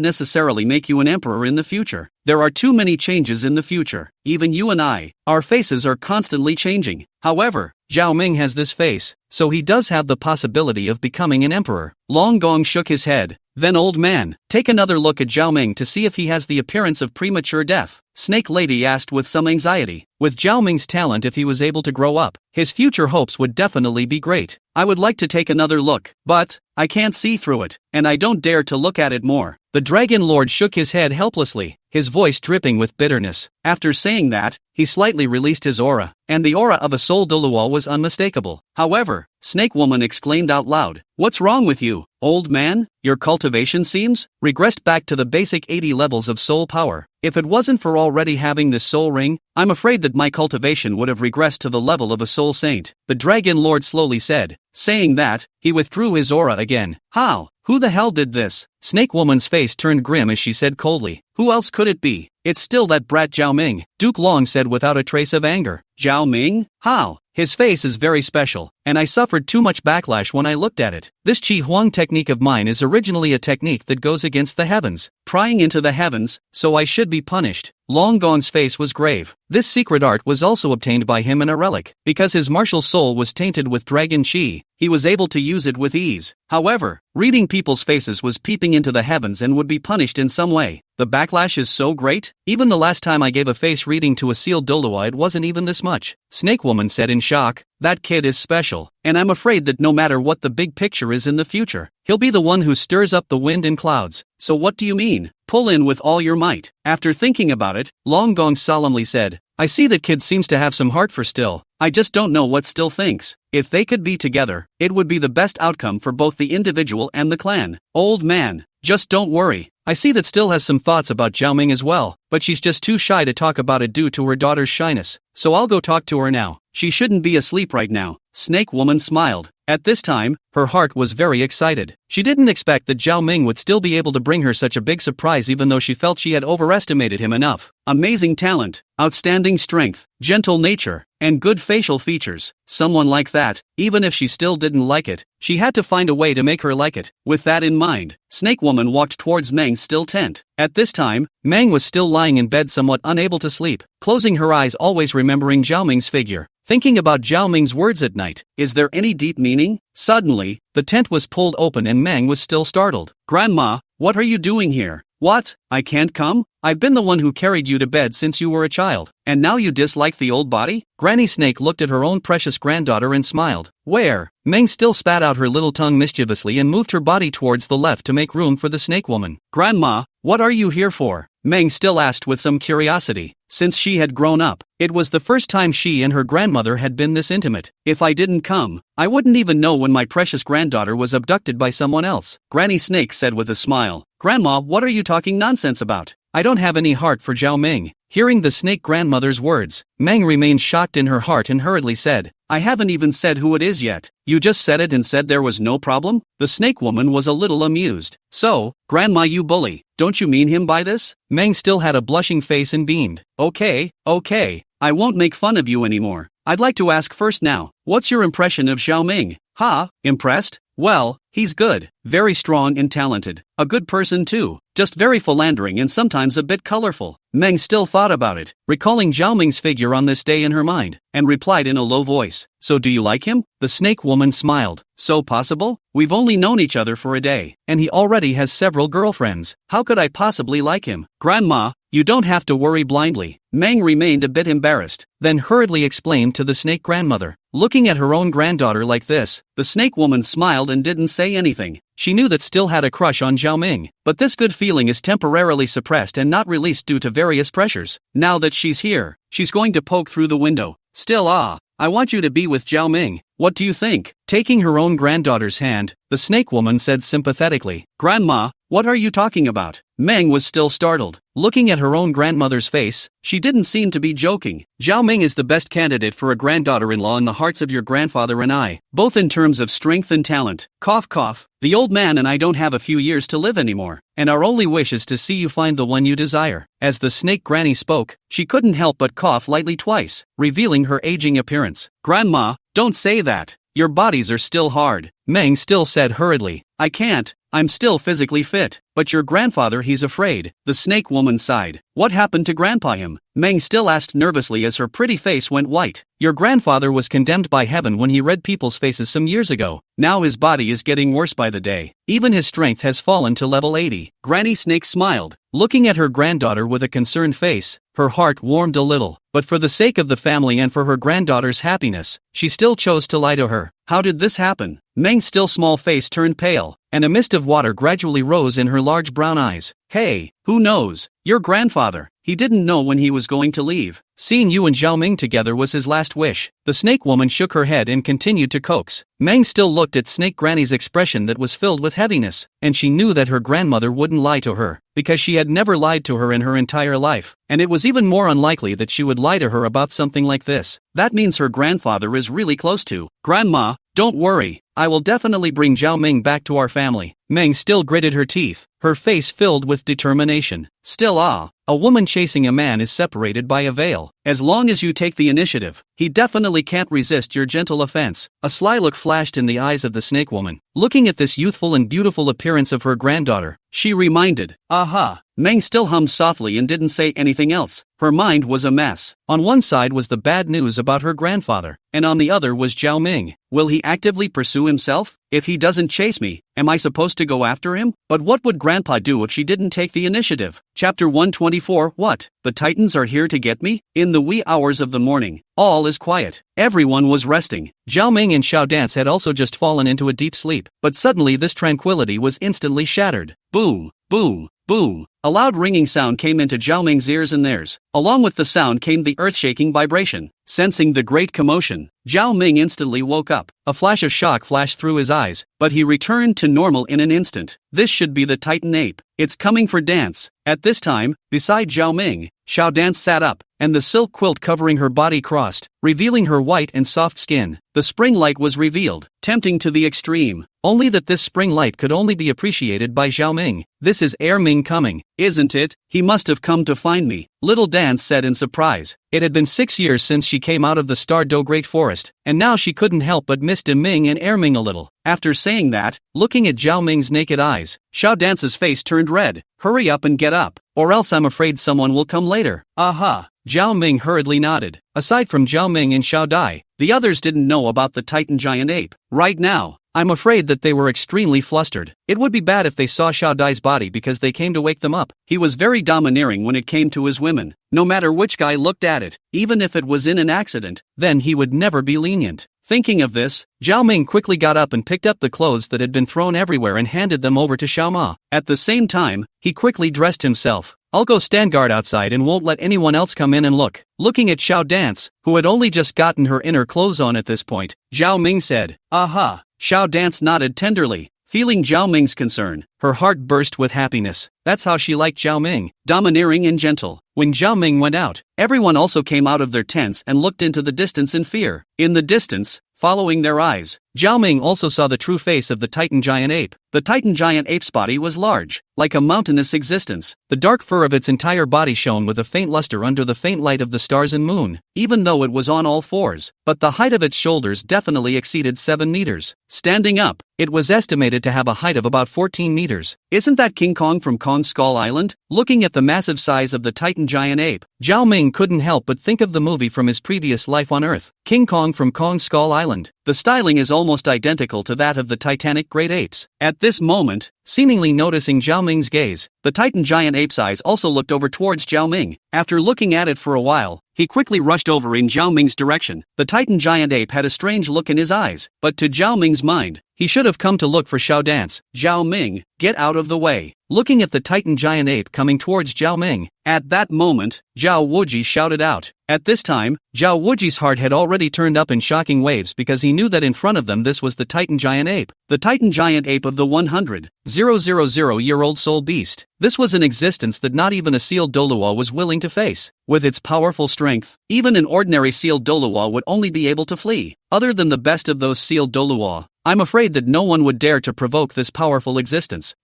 [SPEAKER 1] necessarily make you an emperor in the future. There are too many changes in the future. Even you and I, our faces are constantly changing. However, Zhao Ming has this face, so he does have the possibility of becoming an emperor. Long Gong shook his head. Then old man, take another look at Zhao Ming to see if he has the appearance of premature death. Snake Lady asked with some anxiety. With Zhao Ming's talent, if he was able to grow up, his future hopes would definitely be great. I would like to take another look, but I can't see through it, and I don't dare to look at it more. The Dragon Lord shook his head helplessly, his voice dripping with bitterness. After saying that, he slightly released his aura, and the aura of a soul Douluo was unmistakable. However, Snake Woman exclaimed out loud, "What's wrong with you, old man? Your cultivation seems regressed back to the basic 80 levels of soul power. If it wasn't for already having this soul ring, I'm afraid that my cultivation would have regressed to the level of a soul saint," the Dragon Lord slowly said. Saying that, he withdrew his aura again. How? Who the hell did this? Snake Woman's face turned grim as she said coldly. Who else could it be? It's still that brat Zhao Ming, Duke Long said without a trace of anger. Zhao Ming? How? His face is very special, and I suffered too much backlash when I looked at it. This Qi Huang technique of mine is originally a technique that goes against the heavens, prying into the heavens, so I should be punished. Long Gong's face was grave. This secret art was also obtained by him in a relic. Because his martial soul was tainted with dragon Qi, he was able to use it with ease. However, reading people's faces was peeping into the heavens and would be punished in some way. The backlash is so great? Even the last time I gave a face reading to a sealed Douluo, it wasn't even this much. Snake Woman said in shock. That kid is special, and I'm afraid that no matter what the big picture is in the future, he'll be the one who stirs up the wind and clouds. So what do you mean? Pull in with all your might. After thinking about it, Long Gong solemnly said, I see that kid seems to have some heart for Still. I just don't know what Still thinks. If they could be together, it would be the best outcome for both the individual and the clan. Old man, just don't worry. I see that Still has some thoughts about Zhao Ming as well, but she's just too shy to talk about it due to her daughter's shyness. So I'll go talk to her now. She shouldn't be asleep right now. Snake Woman smiled. At this time, her heart was very excited. She didn't expect that Zhao Ming would still be able to bring her such a big surprise, even though she felt she had overestimated him enough. Amazing talent, outstanding strength, gentle nature, and good facial features. Someone like that, even if she still didn't like it, she had to find a way to make her like it. With that in mind, Snake Woman walked towards Meng's still tent. At this time, Meng was still lying in bed somewhat unable to sleep, closing her eyes, always remembering Zhao Ming's figure. thinking about Zhao Ming's words at night. Is there any deep meaning? Suddenly, the tent was pulled open and Meng was still startled. Grandma, what are you doing here? What? I can't come? I've been the one who carried you to bed since you were a child, and now you dislike the old body? Granny Snake looked at her own precious granddaughter and smiled. Where? Meng still spat out her little tongue mischievously and moved her body towards the left to make room for the snake woman. Grandma, what are you here for? Meng still asked with some curiosity. Since she had grown up, it was the first time she and her grandmother had been this intimate. If I didn't come, I wouldn't even know when my precious granddaughter was abducted by someone else, Granny Snake said with a smile. Grandma, what are you talking nonsense about? I don't have any heart for Zhao Ming. Hearing the snake grandmother's words, Meng remained shocked in her heart and hurriedly said, I haven't even said who it is yet. You just said it and said there was no problem? The snake woman was a little amused. So, Grandma, you bully, don't you mean him by this? Meng still had a blushing face and beamed. Okay, I won't make fun of you anymore. I'd like to ask first now, what's your impression of Zhao Ming? Ha, impressed? Well, he's good, very strong and talented, a good person too, just very philandering and sometimes a bit colorful. Meng still thought about it, recalling Zhao Ming's figure on this day in her mind, and replied in a low voice, so do you like him? The snake woman smiled. So possible? We've only known each other for a day, and he already has several girlfriends. How could I possibly like him? Grandma, you don't have to worry blindly. Meng remained a bit embarrassed, then hurriedly explained to the snake grandmother. Looking at her own granddaughter like this, the snake woman smiled and didn't say anything. She knew that still had a crush on Zhao Ming, but this good feeling is temporarily suppressed and not released due to various pressures. Now that she's here, she's going to poke through the window. Still, I want you to be with Zhao Ming. What do you think? Taking her own granddaughter's hand, the snake woman said sympathetically. Grandma, what are you talking about? Meng was still startled. Looking at her own grandmother's face, she didn't seem to be joking. Zhao Ming is the best candidate for a granddaughter-in-law in the hearts of your grandfather and I, both in terms of strength and talent. Cough cough. The old man and I don't have a few years to live anymore, and our only wish is to see you find the one you desire. As the snake granny spoke, she couldn't help but cough lightly twice, revealing her aging appearance. Grandma, don't say that. Your bodies are still hard, Meng still said hurriedly. I can't. I'm still physically fit. But your grandfather, he's afraid. The snake woman sighed. What happened to Grandpa him? Meng still asked nervously as her pretty face went white. Your grandfather was condemned by heaven when he read people's faces some years ago. Now his body is getting worse by the day. Even his strength has fallen to level 80. Granny Snake smiled. Looking at her granddaughter with a concerned face, her heart warmed a little. But for the sake of the family and for her granddaughter's happiness, she still chose to lie to her. How did this happen? Meng's still small face turned pale, and a mist of water gradually rose in her large brown eyes. Hey, who knows? Your grandfather. He didn't know when he was going to leave. Seeing you and Zhao Ming together was his last wish. The snake woman shook her head and continued to coax. Meng still looked at Snake Granny's expression that was filled with heaviness, and she knew that her grandmother wouldn't lie to her, because she had never lied to her in her entire life, and it was even more unlikely that she would lie to her about something like this. That means her grandfather is really close to. Grandma, don't worry. I will definitely bring Zhao Ming back to our family. Meng still gritted her teeth, her face filled with determination. Still, a woman chasing a man is separated by a veil. As long as you take the initiative, he definitely can't resist your gentle offense. A sly look flashed in the eyes of the snake woman. Looking at this youthful and beautiful appearance of her granddaughter, she reminded. Aha. Meng still hummed softly and didn't say anything else. Her mind was a mess. On one side was the bad news about her grandfather, and on the other was Zhao Ming. Will he actively pursue himself? If he doesn't chase me, am I supposed to go after him? But what would Grandpa do if she didn't take the initiative? Chapter 124. What? The Titans are here to get me? In the wee hours of the morning, all is quiet. Everyone was resting. Zhao Ming and Xiao Dance had also just fallen into a deep sleep, but suddenly this tranquility was instantly shattered. Boom, boom, boom. A loud ringing sound came into Zhao Ming's ears and theirs. Along with the sound came the earth-shaking vibration. Sensing the great commotion, Zhao Ming instantly woke up. A flash of shock flashed through his eyes, but he returned to normal in an instant. This should be the Titan ape. It's coming for Dance. At this time, beside Zhao Ming, Xiao Dance sat up, and the silk quilt covering her body crossed, revealing her white and soft skin. The spring light was revealed, tempting to the extreme. Only that this spring light could only be appreciated by Zhao Ming. This is Air Ming coming, isn't it? He must have come to find me, little Dance said in surprise. It had been 6 years since she came out of the Star Do Great Forest, and now she couldn't help but miss Ming and Air Ming a little. After saying that, looking at Zhao Ming's naked eyes, Xiao Dance's face turned red. Hurry up and get up, or else I'm afraid someone will come later. Aha! Zhao Ming hurriedly nodded. Aside from Zhao Ming and Xiao Dai, the others didn't know about the Titan giant ape. Right now, I'm afraid that they were extremely flustered. It would be bad if they saw Xiao Dai's body because they came to wake them up. He was very domineering when it came to his women. No matter which guy looked at it, even if it was in an accident, then he would never be lenient. Thinking of this, Zhao Ming quickly got up and picked up the clothes that had been thrown everywhere and handed them over to Xiao Ma. At the same time, he quickly dressed himself. I'll go stand guard outside and won't let anyone else come in and look. Looking at Xiao Dance, who had only just gotten her inner clothes on at this point, Zhao Ming said, "Aha." Xiao Dance nodded tenderly. Feeling Zhao Ming's concern, her heart burst with happiness. That's how she liked Zhao Ming, domineering and gentle. When Zhao Ming went out, everyone also came out of their tents and looked into the distance in fear. In the distance, following their eyes, Zhao Ming also saw the true face of the Titan giant ape. The Titan giant ape's body was large, like a mountainous existence. The dark fur of its entire body shone with a faint luster under the faint light of the stars and moon, even though it was on all fours. But the height of its shoulders definitely exceeded 7 meters. Standing up, it was estimated to have a height of about 14 meters. Isn't that King Kong from Kong Skull Island? Looking at the massive size of the Titan giant ape, Zhao Ming couldn't help but think of the movie from his previous life on Earth, King Kong from Kong Skull Island. The styling is almost identical to that of the Titanic great apes. At this moment, seemingly noticing Zhao Ming's gaze, the Titan giant ape's eyes also looked over towards Zhao Ming. After looking at it for a while, he quickly rushed over in Zhao Ming's direction. The Titan giant ape had a strange look in his eyes, but to Zhao Ming's mind, he should have come to look for Xiao Dance. Zhao Ming, get out of the way. Looking at the Titan giant ape coming towards Zhao Ming, at that moment, Zhao Wuji shouted out. At this time, Zhao Wuji's heart had already turned up in shocking waves because he knew that in front of them this was the Titan giant ape. The Titan giant ape of the 100,000-year-old soul beast. This was an existence that not even a sealed Douluo was willing to face. With its powerful strength, even an ordinary sealed Douluo would only be able to flee. Other than the best of those sealed Douluo, I'm afraid that no one would dare to provoke this powerful existence.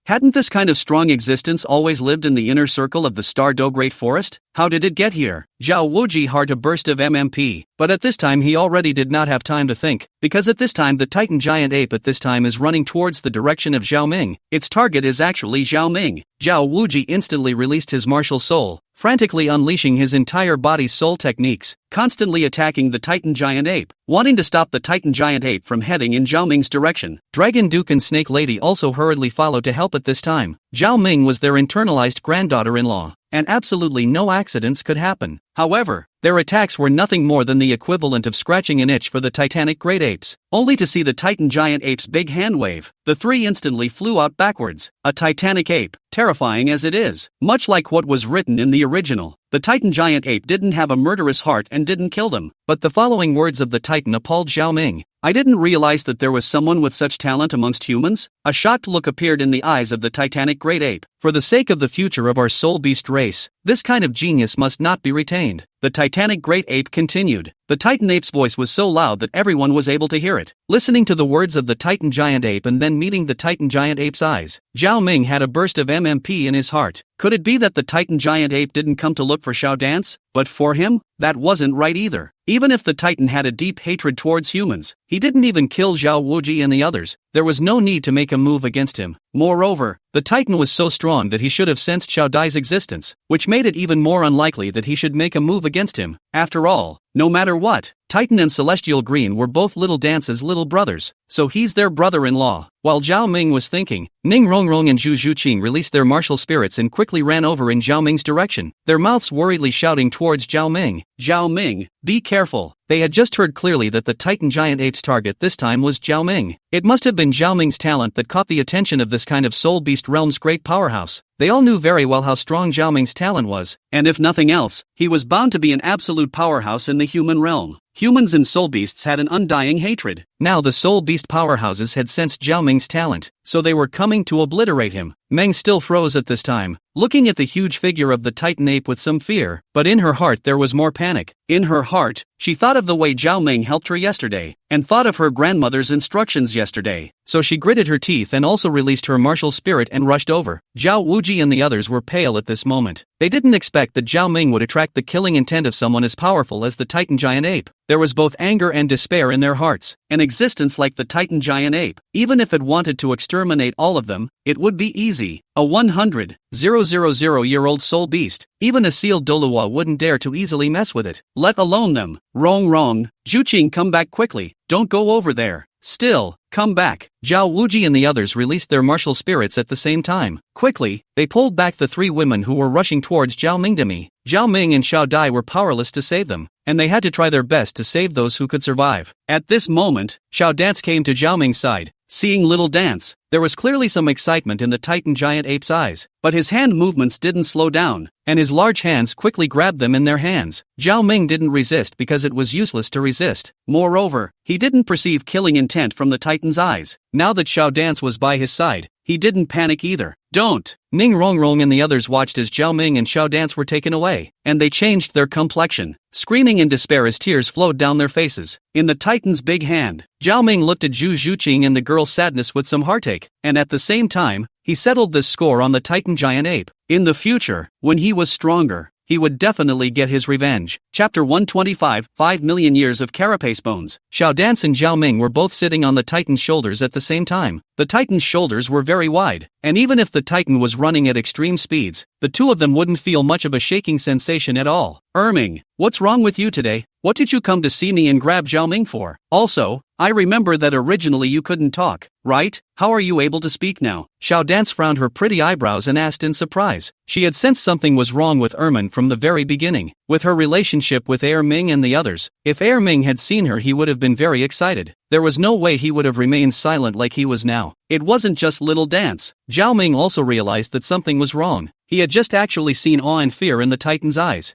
[SPEAKER 1] Hadn't this kind of strong existence always lived in the inner circle of the Star Do Great Forest? How did it get here? Zhao Wuji heard a burst of MMP, but at this time he already did not have time to think, because at this time the Titan giant ape at this time is running towards the direction of Zhao Ming. Its target is actually Zhao Ming. Zhao Wuji instantly released his martial soul, frantically unleashing his entire body's soul techniques, constantly attacking the Titan giant ape, wanting to stop the Titan giant ape from heading in Zhao Ming's direction. Dragon Duke and Snake Lady also hurriedly followed to help at this time. Zhao Ming was their internalized granddaughter-in-law, and absolutely no accidents could happen. However, their attacks were nothing more than the equivalent of scratching an itch for the Titanic great apes, only to see the Titan giant ape's big hand wave. The three instantly flew out backwards. A Titanic ape, terrifying as it is, much like what was written in the original. The Titan giant ape didn't have a murderous heart and didn't kill them, but the following words of the Titan appalled Zhao Ming. I didn't realize that there was someone with such talent amongst humans. A shocked look appeared in the eyes of the Titanic great ape. For the sake of the future of our soul beast race, this kind of genius must not be retained. The Titanic great ape continued. The Titan ape's voice was so loud that everyone was able to hear it. Listening to the words of the Titan giant ape and then meeting the Titan giant ape's eyes, Zhao Ming had a burst of MMP in his heart. Could it be that the Titan giant ape didn't come to look for Xiao Dance, but for him? That wasn't right either. Even if the Titan had a deep hatred towards humans, he didn't even kill Zhao Wuji and the others. There was no need to make a move against him. Moreover, the Titan was so strong that he should have sensed Xiao Dai's existence, which made it even more unlikely that he should make a move against him. After all, no matter what, Titan and Celestial Green were both Little Dance's little brothers, so he's their brother-in-law. While Zhao Ming was thinking, Ning Rongrong and Zhu Zhuqing released their martial spirits and quickly ran over in Zhao Ming's direction, their mouths worriedly shouting towards Zhao Ming. Zhao Ming, be careful. They had just heard clearly that the Titan giant ape's target this time was Zhao Ming. It must have been Zhao Ming's talent that caught the attention of this kind of soul beast realm's great powerhouse. They all knew very well how strong Zhao Ming's talent was, and if nothing else, he was bound to be an absolute powerhouse in the human realm. Humans and soul beasts had an undying hatred. Now the soul beast powerhouses had sensed Zhao Ming's talent, so they were coming to obliterate him. Meng still froze at this time, looking at the huge figure of the Titan ape with some fear, but in her heart there was more panic. In her heart, she thought of the way Zhao Ming helped her yesterday, and thought of her grandmother's instructions yesterday, so she gritted her teeth and also released her martial spirit and rushed over. Zhao Wuji and the others were pale at this moment. They didn't expect that Zhao Ming would attract the killing intent of someone as powerful as the Titan giant ape. There was both anger and despair in their hearts. An existence like the Titan giant ape, even if it wanted to exterminate all of them, it would be easy. A 100,000-year-old soul beast, even a sealed Douluo wouldn't dare to easily mess with it, let alone them. Wrong. Zhuqing, come back quickly, don't go over there. Still, come back. Zhao Wuji and the others released their martial spirits at the same time. Quickly, they pulled back the three women who were rushing towards Zhao Mingdemi. Zhao Ming and Xiao Dai were powerless to save them, and they had to try their best to save those who could survive. At this moment, Xiao Dance came to Zhao Ming's side. Seeing little Dance, there was clearly some excitement in the Titan giant ape's eyes, but his hand movements didn't slow down, and his large hands quickly grabbed them in their hands. Zhao Ming didn't resist because it was useless to resist. Moreover, he didn't perceive killing intent from the Titan's eyes. Now that Xiao Dance was by his side, he didn't panic either. Don't! Ning Rongrong and the others watched as Zhao Ming and Xiao Dance were taken away, and they changed their complexion, screaming in despair as tears flowed down their faces. In the Titan's big hand, Zhao Ming looked at Zhu Zhuqing and the girl's sadness with some heartache, and at the same time, he settled this score on the Titan giant ape. In the future, when he was stronger, he would definitely get his revenge. Chapter 125, 5 million years of carapace bones. Xiao Dance and Zhao Ming were both sitting on the Titan's shoulders at the same time. The Titan's shoulders were very wide, and even if the Titan was running at extreme speeds, the two of them wouldn't feel much of a shaking sensation at all. Ming, what's wrong with you today? What did you come to see me and grab Zhao Ming for? Also, I remember that originally you couldn't talk, right? How are you able to speak now? Xiao Dance frowned her pretty eyebrows and asked in surprise. She had sensed something was wrong with Ermin from the very beginning, with her relationship with Ming and the others. If Ming had seen her, he would have been very excited. There was no way he would have remained silent like he was now. It wasn't just little Dance. Zhao Ming also realized that something was wrong. He had just actually seen awe and fear in the Titan's eyes.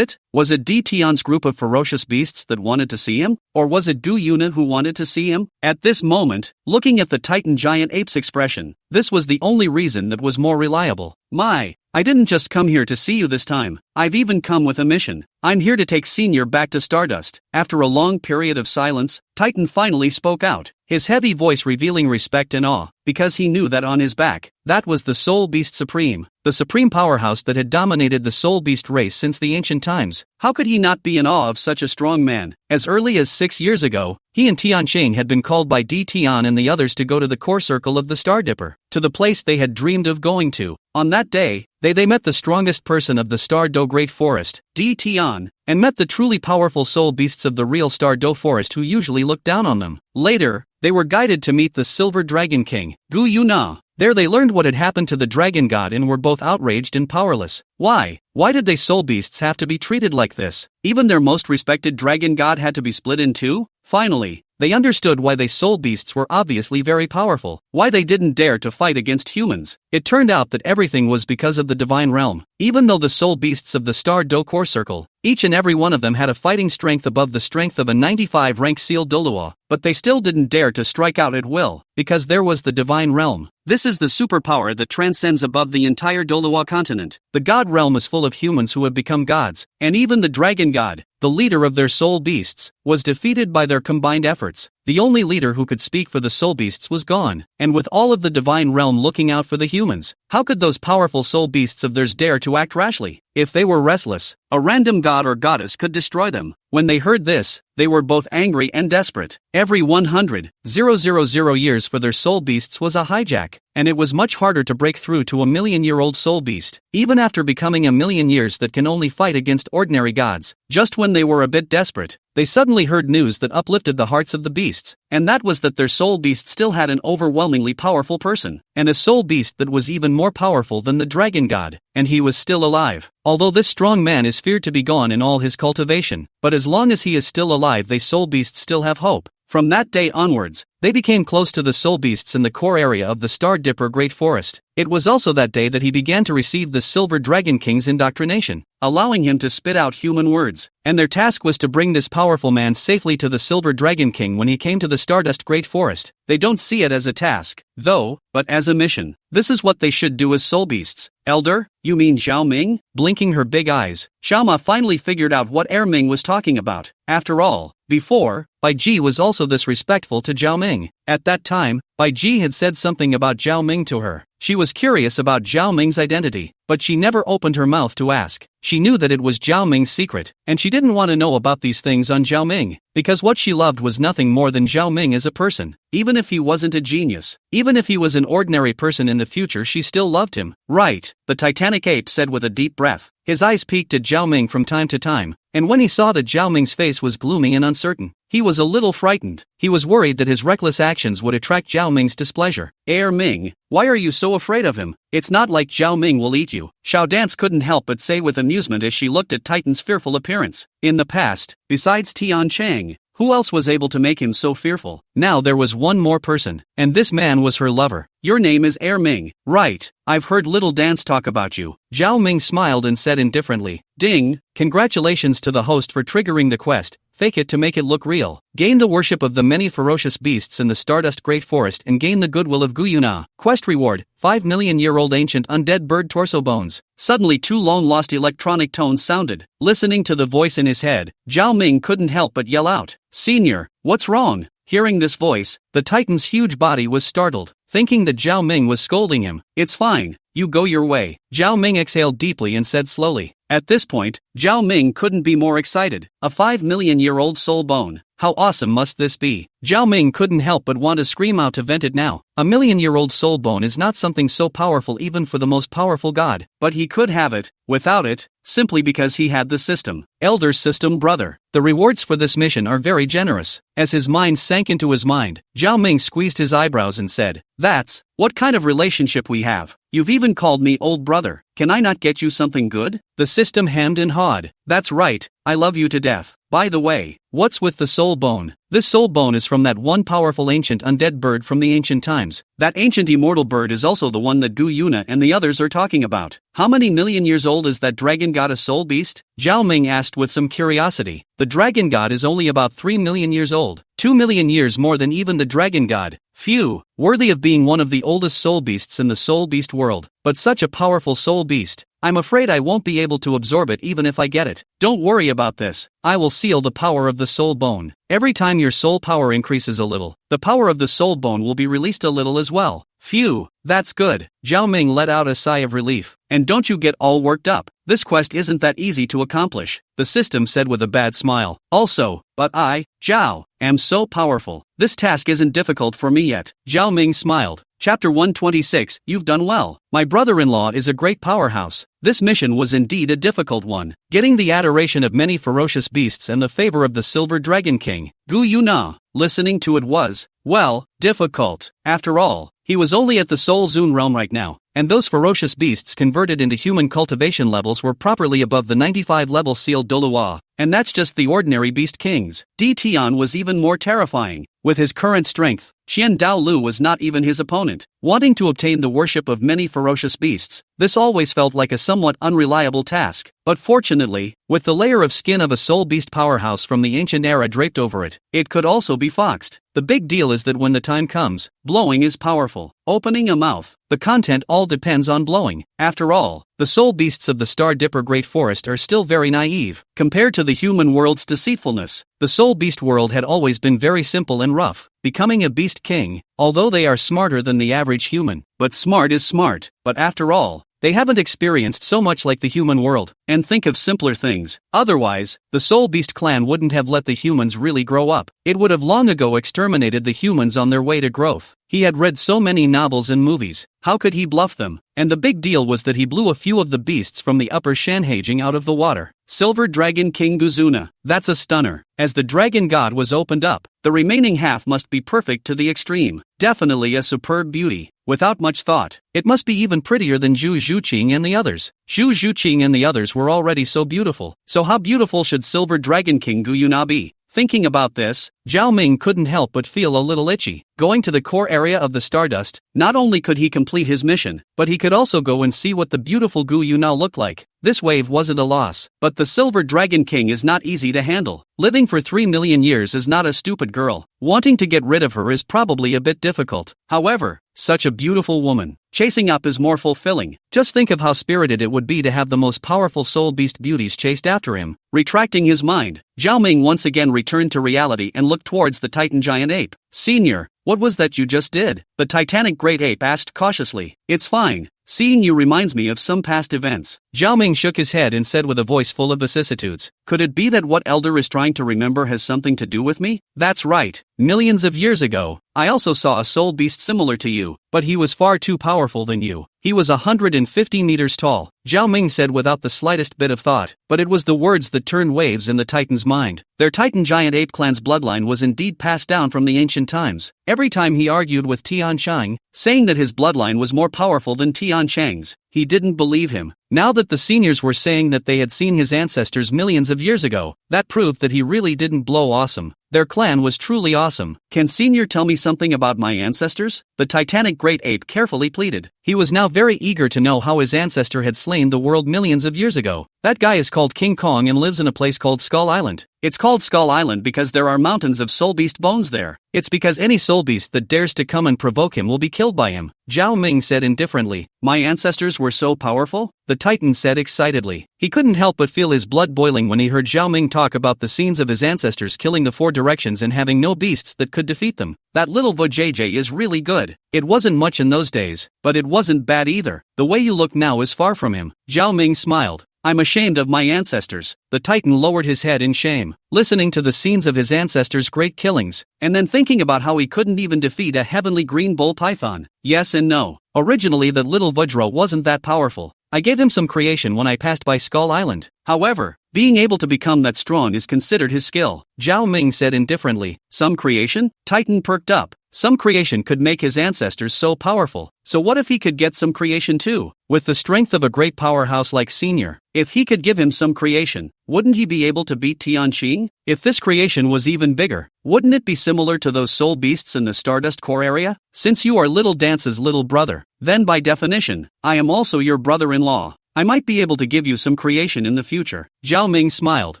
[SPEAKER 1] Was it Di Tian's group of ferocious beasts that wanted to see him? Or was it Du Yuna who wanted to see him? At this moment, looking at the Titan giant ape's expression, this was the only reason that was more reliable. I didn't just come here to see you this time, I've even come with a mission. I'm here to take Senior back to Stardust. After a long period of silence, Titan finally spoke out, his heavy voice revealing respect and awe, because he knew that on his back, that was the Soul Beast Supreme, the supreme powerhouse that had dominated the Soul Beast race since the ancient times. How could he not be in awe of such a strong man? As early as 6 years ago, he and Tian Shane had been called by Di Tian and the others to go to the core circle of the Star Dipper, to the place they had dreamed of going to. On that day, they met the strongest person of the Star Do Great Forest, Di Tian, and met the truly powerful soul beasts of the real Star Do Forest who usually looked down on them. Later, they were guided to meet the Silver Dragon King, Gu Yuna. There they learned what had happened to the Dragon God and were both outraged and powerless. Why did they soul beasts have to be treated like this? Even their most respected Dragon God had to be split in two? Finally, they understood why they soul beasts were obviously very powerful, why they didn't dare to fight against humans. It turned out that everything was because of the divine realm. Even though the soul beasts of the Star Do Core Circle, each and every one of them had a fighting strength above the strength of a 95 rank sealed Douluo, but they still didn't dare to strike out at will, because there was the divine realm. This is the superpower that transcends above the entire Douluo continent. The God realm is full of humans who have become gods, and even the Dragon God, the leader of their soul beasts, was defeated by their combined efforts. The only leader who could speak for the soul beasts was gone, and with all of the divine realm looking out for the humans, how could those powerful soul beasts of theirs dare to act rashly? If they were restless, a random god or goddess could destroy them. When they heard this, they were both angry and desperate. Every 100,000 years for their soul beasts was a hijack, and it was much harder to break through to a million-year-old soul beast, even after becoming a million years that can only fight against ordinary gods. Just when they were a bit desperate, they suddenly heard news that uplifted the hearts of the beasts, and that was that their soul beast still had an overwhelmingly powerful person, and a soul beast that was even more powerful than the Dragon God, and he was still alive. Although this strong man is feared to be gone in all his cultivation, but as long as he is still alive, they soul beasts still have hope. From that day onwards, they became close to the soul beasts in the core area of the Star Dipper Great Forest. It was also that day that he began to receive the Silver Dragon King's indoctrination, allowing him to spit out human words, and their task was to bring this powerful man safely to the Silver Dragon King when he came to the Stardust Great Forest. They don't see it as a task, though, but as a mission. This is what they should do as soul beasts. Elder, you mean Zhao Ming? Blinking her big eyes, Xiaoma finally figured out what Ming was talking about. After all, before, Bai Ji was also this respectful to Zhao Ming. At that time, Bai Ji had said something about Zhao Ming to her. She was curious about Zhao Ming's identity, but she never opened her mouth to ask. She knew that it was Zhao Ming's secret, and she didn't want to know about these things on Zhao Ming, because what she loved was nothing more than Zhao Ming as a person. Even if he wasn't a genius, even if he was an ordinary person in the future, she still loved him. Right, the Titanic ape said with a deep breath. His eyes peeked at Zhao Ming from time to time, and when he saw that Zhao Ming's face was gloomy and uncertain, he was a little frightened. He was worried that his reckless actions would attract Zhao Ming's displeasure. Ming, why are you so afraid of him? It's not like Zhao Ming will eat you, Xiao Dance couldn't help but say with amusement as she looked at Titan's fearful appearance. In the past, besides Tian Chang, who else was able to make him so fearful? Now there was one more person, and this man was her lover. Your name is Ming, right? I've heard little Dance talk about you. Zhao Ming smiled and said indifferently, Ding, congratulations to the host for triggering the quest. Fake it to make it look real. Gain the worship of the many ferocious beasts in the Stardust Great Forest and gain the goodwill of Gu Yuna. Quest reward, 5 million-year-old ancient undead bird torso bones. Suddenly 2 long-lost electronic tones sounded. Listening to the voice in his head, Zhao Ming couldn't help but yell out, Senior, what's wrong? Hearing this voice, the Titan's huge body was startled, thinking that Zhao Ming was scolding him. It's fine, you go your way. Zhao Ming exhaled deeply and said slowly. At this point, Zhao Ming couldn't be more excited. A 5 million-year-old soul bone. How awesome must this be? Zhao Ming couldn't help but want to scream out to vent it now. A million-year-old soul bone is not something so powerful even for the most powerful god, but he could have it, without it, simply because he had the system. Elder System Brother. The rewards for this mission are very generous. As his mind sank into his mind, Zhao Ming squeezed his eyebrows and said, That's what kind of relationship we have. You've even called me old brother. Can I not get you something good? The system hemmed and hawed. That's right, I love you to death. By the way, what's with the soul bone? This soul bone is from that one powerful ancient undead bird from the ancient times. That ancient immortal bird is also the one that Gu Yuna and the others are talking about. How many million years old is that dragon god a soul beast? Zhao Ming asked with some curiosity. The dragon god is only about 3 million years old. 2 million years more than even the dragon god. Phew, worthy of being one of the oldest soul beasts in the soul beast world. But such a powerful soul beast, I'm afraid I won't be able to absorb it even if I get it. Don't worry about this, I will seal the power of the soul bone. Every time your soul power increases a little, the power of the soul bone will be released a little as well. Phew, that's good. Zhao Ming let out a sigh of relief. And don't you get all worked up. This quest isn't that easy to accomplish, the system said with a bad smile. Also, but I, Zhao, am so powerful. This task isn't difficult for me yet. Zhao Ming smiled. Chapter 126, You've done well. My brother-in-law is a great powerhouse. This mission was indeed a difficult one. Getting the adoration of many ferocious beasts and the favor of the Silver Dragon King, Gu Yuna, listening to it was, well, difficult. After all, he was only at the Soul Zone realm right now, and those ferocious beasts converted into human cultivation levels were properly above the 95 level sealed Douluo, and that's just the ordinary beast kings. Di Tian was even more terrifying. With his current strength, Qian Daolu was not even his opponent. Wanting to obtain the worship of many ferocious beasts, this always felt like a somewhat unreliable task. But fortunately, with the layer of skin of a soul beast powerhouse from the ancient era draped over it, it could also be foxed. The big deal is that when the time comes, blowing is powerful. Opening a mouth, the content all depends on blowing. After all, the soul beasts of the Star Dipper Great Forest are still very naive. Compared to the human world's deceitfulness, the soul beast world had always been very simple and rough. Becoming a beast king, although they are smarter than the average human, but smart is smart. But after all, they haven't experienced so much like the human world, and think of simpler things. Otherwise, the Soul Beast clan wouldn't have let the humans really grow up. It would have long ago exterminated the humans on their way to growth. He had read so many novels and movies, how could he bluff them? And the big deal was that he blew a few of the beasts from the upper Shanhaijing out of the water. Silver Dragon King Guzuna, that's a stunner. As the dragon god was opened up, the remaining half must be perfect to the extreme. Definitely a superb beauty. Without much thought, it must be even prettier than Zhu Zhuqing and the others. Zhu Zhuqing and the others were already so beautiful. So how beautiful should Silver Dragon King Guyuna be? Thinking about this, Zhao Ming couldn't help but feel a little itchy. Going to the core area of the Stardust, not only could he complete his mission, but he could also go and see what the beautiful Gu Yuna looked like. This wave wasn't a loss, but the Silver Dragon King is not easy to handle. Living for 3 million years is not a stupid girl. Wanting to get rid of her is probably a bit difficult. However, such a beautiful woman, chasing up is more fulfilling. Just think of how spirited it would be to have the most powerful soul beast beauties chased after him. Retracting his mind, Zhao Ming once again returned to reality and looked looked towards the Titan giant ape. Senior, what was that you just did? The Titanic great ape asked cautiously. It's fine. Seeing you reminds me of some past events. Zhao Ming shook his head and said with a voice full of vicissitudes, could it be that what Elder is trying to remember has something to do with me? That's right. Millions of years ago, I also saw a soul beast similar to you, but he was far too powerful than you. He was 150 meters tall, Zhao Ming said without the slightest bit of thought, but it was the words that turned waves in the Titan's mind. Their Titan giant ape clan's bloodline was indeed passed down from the ancient times. Every time he argued with Tian Shang, saying that his bloodline was more powerful than Tian Shang's, he didn't believe him. Now that the seniors were saying that they had seen his ancestors millions of years ago, that proved that he really didn't blow awesome. Their clan was truly awesome. Can Senior tell me something about my ancestors? The Titanic great ape carefully pleaded. He was now very eager to know how his ancestor had slain the world millions of years ago. That guy is called King Kong and lives in a place called Skull Island. It's called Skull Island because there are mountains of soul beast bones there. It's because any soul beast that dares to come and provoke him will be killed by him. Zhao Ming said indifferently. My ancestors were so powerful? The Titan said excitedly. He couldn't help but feel his blood boiling when he heard Zhao Ming talk about the scenes of his ancestors killing the four directions and having no beasts that could defeat them. That little Vojj is really good. It wasn't much in those days, but it wasn't bad either. The way you look now is far from him. Zhao Ming smiled. I'm ashamed of my ancestors. The Titan lowered his head in shame, listening to the scenes of his ancestors' great killings, and then thinking about how he couldn't even defeat a heavenly green bull python. Yes and no. Originally that little Vajra wasn't that powerful. I gave him some creation when I passed by Skull Island. However, being able to become that strong is considered his skill. Zhao Ming said indifferently. Some creation? Titan perked up. Some creation could make his ancestors so powerful. So what if he could get some creation too? With the strength of a great powerhouse like Senior, if he could give him some creation, wouldn't he be able to beat Tian Qing? If this creation was even bigger, wouldn't it be similar to those soul beasts in the Stardust Core area? Since you are Little Dance's little brother, then by definition, I am also your brother-in-law. I might be able to give you some creation in the future. Zhao Ming smiled.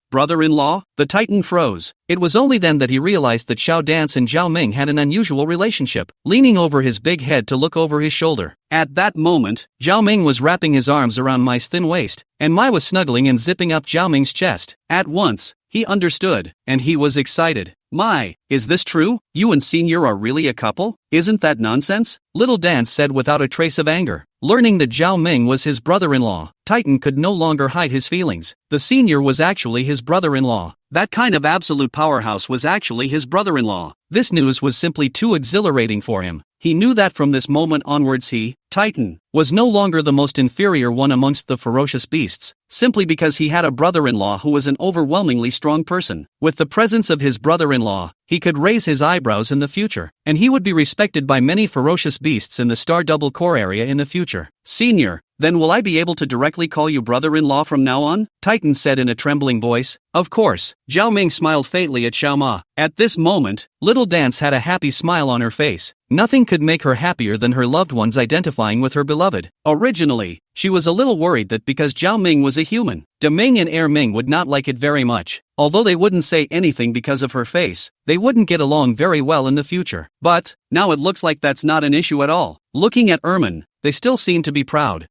[SPEAKER 1] Brother-in-law? The Titan froze. It was only then that he realized that Xiao Dance and Zhao Ming had an unusual relationship, leaning over his big head to look over his shoulder. At that moment, Zhao Ming was wrapping his arms around Mai's thin waist, and Mai was snuggling and zipping up Zhao Ming's chest. At once, he understood, and he was excited. Mai, is this true? You and Senior are really a couple? Isn't that nonsense? Little Dance said without a trace of anger. Learning that Zhao Ming was his brother-in-law, Titan could no longer hide his feelings. The Senior was actually his brother-in-law. That kind of absolute powerhouse was actually his brother-in-law. This news was simply too exhilarating for him. He knew that from this moment onwards he, Titan, was no longer the most inferior one amongst the ferocious beasts, simply because he had a brother-in-law who was an overwhelmingly strong person. With the presence of his brother-in-law, he could raise his eyebrows in the future, and he would be respected by many ferocious beasts in the Star Double Core area in the future. Senior, then will I be able to directly call you brother-in-law from now on? Titan said in a trembling voice. Of course. Zhao Ming smiled faintly at Xiao Ma. At this moment, Little Dance had a happy smile on her face. Nothing could make her happier than her loved ones identifying with her beloved. Originally, she was a little worried that because Zhao Ming was a human, De Ming and Er Ming would not like it very much. Although they wouldn't say anything because of her face, they wouldn't get along very well in the future. But, now it looks like that's not an issue at all. Looking at Ermin, they still seem to be proud,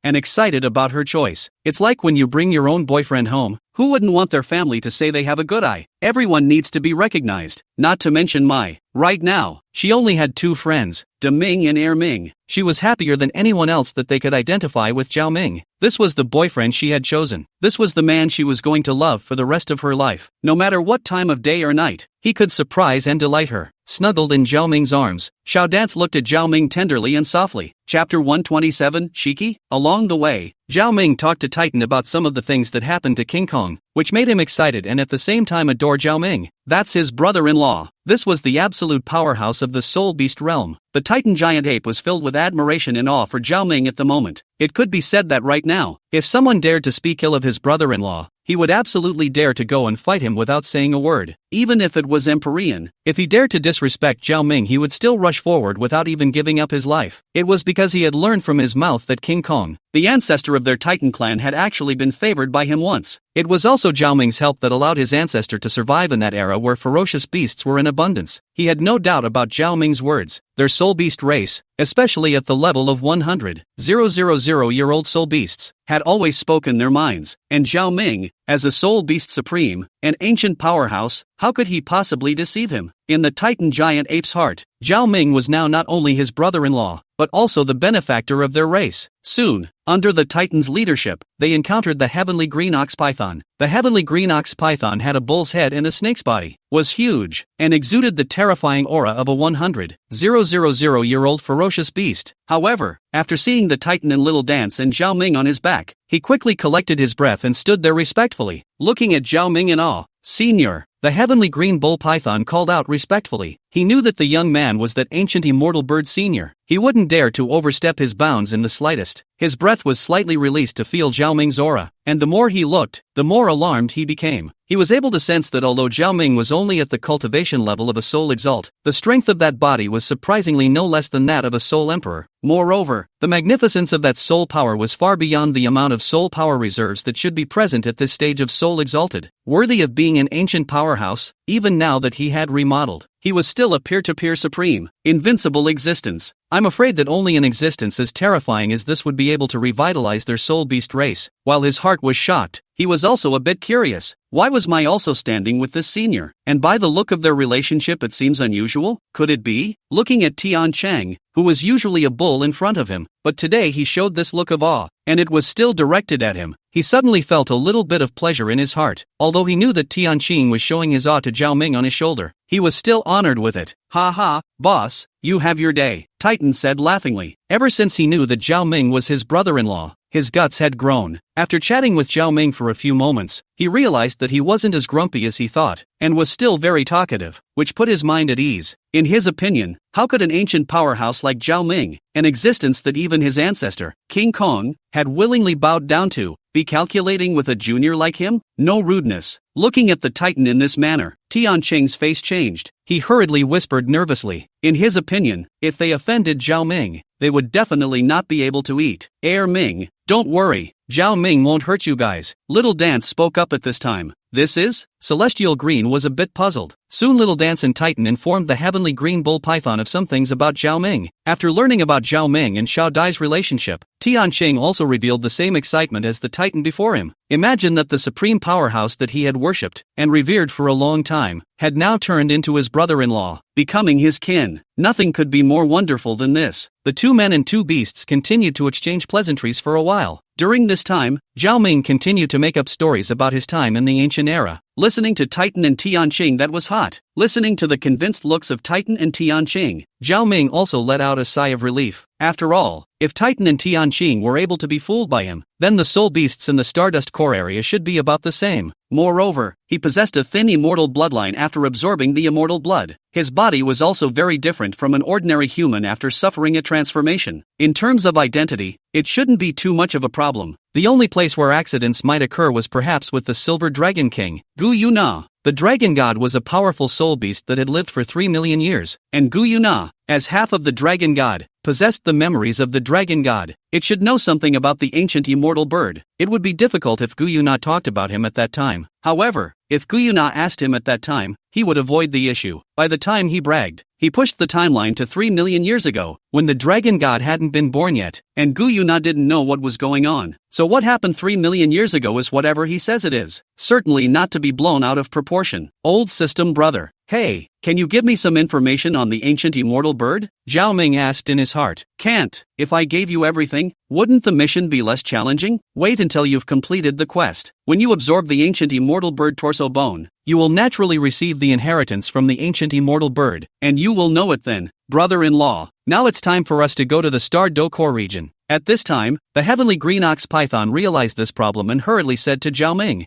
[SPEAKER 1] and excited about her choice. It's like when you bring your own boyfriend home. Who wouldn't want their family to say they have a good eye? Everyone needs to be recognized, not to mention Mai. Right now, she only had two friends, De Ming and Er Ming. She was happier than anyone else that they could identify with Zhao Ming. This was the boyfriend she had chosen. This was the man she was going to love for the rest of her life. No matter what time of day or night, he could surprise and delight her. Snuggled in Zhao Ming's arms, Xiao Dance looked at Zhao Ming tenderly and softly. Chapter 127, Shiki? Along the way, Zhao Ming talked to Titan about some of the things that happened to King Kong, which made him excited and at the same time adore Zhao Ming. That's his brother-in-law. This was the absolute powerhouse of the Soul Beast realm. The Titan giant ape was filled with admiration and awe for Zhao Ming at the moment. It could be said that right now, if someone dared to speak ill of his brother-in-law, he would absolutely dare to go and fight him without saying a word. Even if it was Empyrean, if he dared to disrespect Zhao Ming, he would still rush forward without even giving up his life. It was because he had learned from his mouth that King Kong, the ancestor of their Titan clan, had actually been favored by him once. It was also Zhao Ming's help that allowed his ancestor to survive in that era where ferocious beasts were in abundance. He had no doubt about Zhao Ming's words. Their soul beast race, especially at the level of 100,000-year-old soul beasts, had always spoken their minds, and Zhao Ming, as a soul beast supreme, an ancient powerhouse, how could he possibly deceive him? In the Titan giant ape's heart, Zhao Ming was now not only his brother-in-law, but also the benefactor of their race. Soon, under the Titan's leadership, they encountered the heavenly green ox python. The heavenly green ox python had a bull's head and a snake's body, was huge, and exuded the terrifying aura of a 100,000-year-old ferocious beast. However, after seeing the Titan in Little Dance and Zhao Ming on his back, he quickly collected his breath and stood there respectfully, looking at Zhao Ming in awe. "Senior," the heavenly green bull python called out respectfully. He knew that the young man was that ancient immortal bird senior. He wouldn't dare to overstep his bounds in the slightest. His breath was slightly released to feel Zhao Ming's aura, and the more he looked, the more alarmed he became. He was able to sense that although Zhao Ming was only at the cultivation level of a soul exalt, the strength of that body was surprisingly no less than that of a soul emperor. Moreover, the magnificence of that soul power was far beyond the amount of soul power reserves that should be present at this stage of soul exalted. Worthy of being an ancient powerhouse, even now that he had remodeled, he was still a peer-to-peer supreme, invincible existence. I'm afraid that only an existence as terrifying as this would be able to revitalize their soul beast race. While his heart was shocked, he was also a bit curious. Why was Mai also standing with this senior? And by the look of their relationship it seems unusual. Could it be? Looking at Tian Cheng, who was usually a bull in front of him, but today he showed this look of awe, and it was still directed at him. He suddenly felt a little bit of pleasure in his heart. Although he knew that Tian Cheng was showing his awe to Zhao Ming on his shoulder, he was still honored with it. "Ha ha, boss, you have your day," Titan said laughingly. Ever since he knew that Zhao Ming was his brother-in-law, his guts had grown. After chatting with Zhao Ming for a few moments, he realized that he wasn't as grumpy as he thought, and was still very talkative, which put his mind at ease. In his opinion, how could an ancient powerhouse like Zhao Ming, an existence that even his ancestor, King Kong, had willingly bowed down to, be calculating with a junior like him? No rudeness. Looking at the Titan in this manner, Tian Cheng's face changed. He hurriedly whispered nervously. In his opinion, if they offended Zhao Ming, they would definitely not be able to eat. Ming, don't worry, Zhao Ming won't hurt you guys. Little Dance spoke up at this time. This is? Celestial Green was a bit puzzled. Soon Little Dance and Titan informed the heavenly green bull python of some things about Zhao Ming. After learning about Zhao Ming and Xiao Dai's relationship, Tian Cheng also revealed the same excitement as the Titan before him. Imagine that the supreme powerhouse that he had worshipped and revered for a long time had now turned into his brother-in-law, becoming his kin. Nothing could be more wonderful than this. The two men and two beasts continued to exchange pleasantries for a while. During this time, Zhao Ming continued to make up stories about his time in the ancient era. Listening to Titan and Tian Cheng, that was hot. Listening to the convinced looks of Titan and Tian Cheng, Zhao Ming also let out a sigh of relief. After all, if Titan and Tian Cheng were able to be fooled by him, then the soul beasts in the Stardust Core area should be about the same. Moreover, he possessed a thin immortal bloodline after absorbing the immortal blood. His body was also very different from an ordinary human after suffering a transformation. In terms of identity, it shouldn't be too much of a problem. The only place where accidents might occur was perhaps with the Silver Dragon King, Gu Yuna. The dragon god was a powerful soul beast that had lived for 3 million years, and Gu Yuna, as half of the dragon god, possessed the memories of the dragon god. It should know something about the ancient immortal bird. It would be difficult if Gu Yuna talked about him at that time. However, if Gu Yuna asked him at that time, he would avoid the issue. By the time he bragged, he pushed the timeline to 3 million years ago, when the dragon god hadn't been born yet, and Gu Yuna didn't know what was going on. So what happened 3 million years ago is whatever he says it is. Certainly not to be blown out of proportion. Old system brother. Hey, can you give me some information on the ancient immortal bird? Zhao Ming asked in his heart. Can't. If I gave you everything, wouldn't the mission be less challenging? Wait until you've completed the quest. When you absorb the ancient immortal bird torso bone, you will naturally receive the inheritance from the ancient immortal bird, and you will know it then, brother-in-law. Now it's time for us to go to the Star Do Core region. At this time, the heavenly green ox python realized this problem and hurriedly said to Zhao Ming,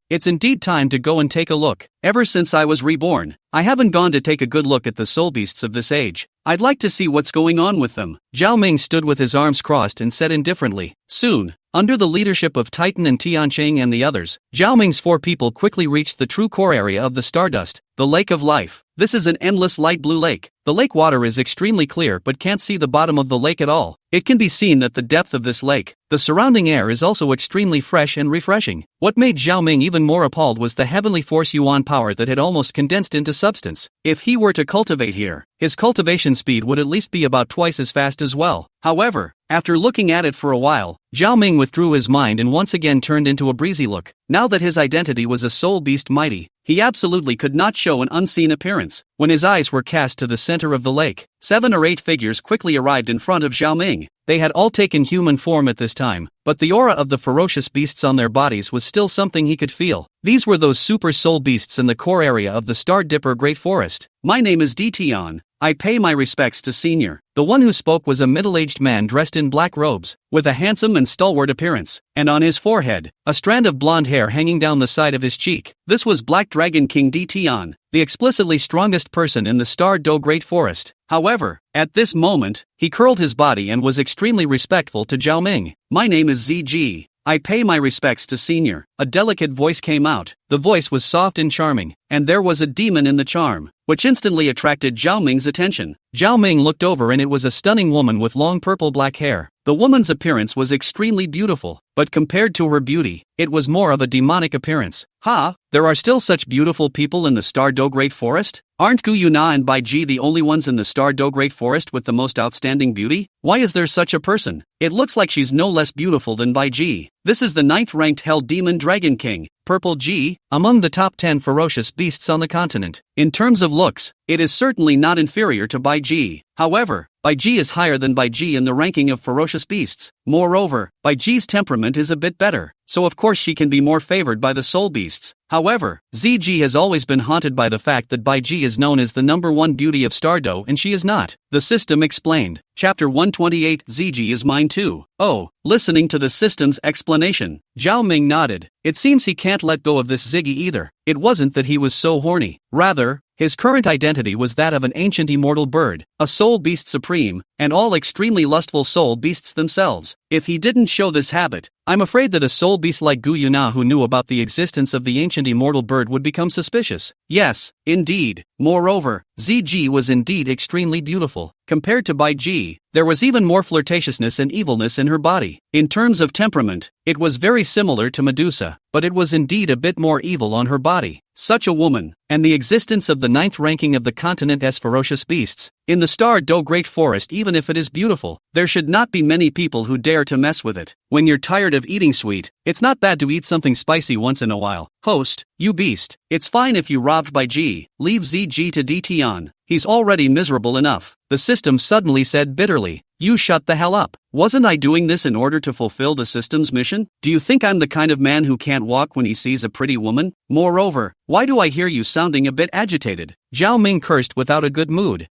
[SPEAKER 1] it's indeed time to go and take a look. Ever since I was reborn, I haven't gone to take a good look at the soul beasts of this age. I'd like to see what's going on with them. Zhao Ming stood with his arms crossed and said indifferently. Soon, Under the leadership of Titan and Tianqing and the others, Zhao Ming's 4 people quickly reached the true core area of the Stardust, the Lake of Life. This is an endless light blue lake. The lake water is extremely clear but can't see the bottom of the lake at all. It can be seen at the depth of this lake. The surrounding air is also extremely fresh and refreshing. What made Zhao Ming even more appalled was the heavenly force yuan power that had almost condensed into substance. If he were to cultivate here, his cultivation speed would at least be about twice as fast as well. However, after looking at it for a while, Zhao Ming withdrew his mind and once again turned into a breezy look. Now that his identity was a soul beast mighty, he absolutely could not show an unseen appearance. When his eyes were cast to the center of the lake, 7 or 8 figures quickly arrived in front of Zhao Ming. They had all taken human form at this time, but the aura of the ferocious beasts on their bodies was still something he could feel. These were those super soul beasts in the core area of the Star Dipper Great Forest. My name is Tian. I pay my respects to Senior. The one who spoke was a middle-aged man dressed in black robes, with a handsome and stalwart appearance, and on his forehead, a strand of blonde hair hanging down the side of his cheek. This was Black Dragon King Tian, the explicitly strongest person in the Star Do Great Forest. However, at this moment, he curled his body and was extremely respectful to Zhao Ming. My name is ZG. I pay my respects to Senior. A delicate voice came out. The voice was soft and charming, and there was a demon in the charm, which instantly attracted Zhao Ming's attention. Zhao Ming looked over and it was a stunning woman with long purple-black hair. The woman's appearance was extremely beautiful, but compared to her beauty, it was more of a demonic appearance. There are still such beautiful people in the Star Do Great Forest? Aren't Gu Yuna and Bai Ji the only ones in the Star Do Great Forest with the most outstanding beauty? Why is there such a person? It looks like she's no less beautiful than Bai Ji. This is the 9th-ranked Hell Demon Dragon King, Purple G, among the top 10 ferocious beasts on the continent. In terms of looks, it is certainly not inferior to Bai Ji. However, Bai Ji is higher than Bai Ji in the ranking of ferocious beasts. Moreover, Bai Ji's temperament is a bit better, so of course she can be more favored by the soul beasts. However, ZG has always been haunted by the fact that Bai Ji is known as the #1 beauty of Stardo and she is not. The system explained. Chapter 128 ZG is mine too. Oh, listening to the system's explanation, Zhao Ming nodded. It seems he can't let go of this Ziggy either. It wasn't that he was so horny. Rather, his current identity was that of an ancient immortal bird, a soul beast supreme, and all extremely lustful soul beasts themselves. If he didn't show this habit, I'm afraid that a soul beast like Gu Yuna who knew about the existence of the ancient immortal bird would become suspicious. Yes, indeed. Moreover, ZG was indeed extremely beautiful. Compared to Bai Ji, there was even more flirtatiousness and evilness in her body. In terms of temperament, it was very similar to Medusa, but it was indeed a bit more evil on her body. Such a woman, and the existence of the 9th ranking of the continent as ferocious beasts, in the Star Do Great Forest even if it is beautiful, there should not be many people who dare to mess with it. When you're tired of eating sweet, it's not bad to eat something spicy once in a while. Host, you beast, it's fine if you robbed Bai Ji, leave ZG to Tian. He's already miserable enough. The system suddenly said bitterly, you shut the hell up. Wasn't I doing this in order to fulfill the system's mission? Do you think I'm the kind of man who can't walk when he sees a pretty woman? Moreover, why do I hear you sounding a bit agitated? Zhao Ming cursed without a good mood.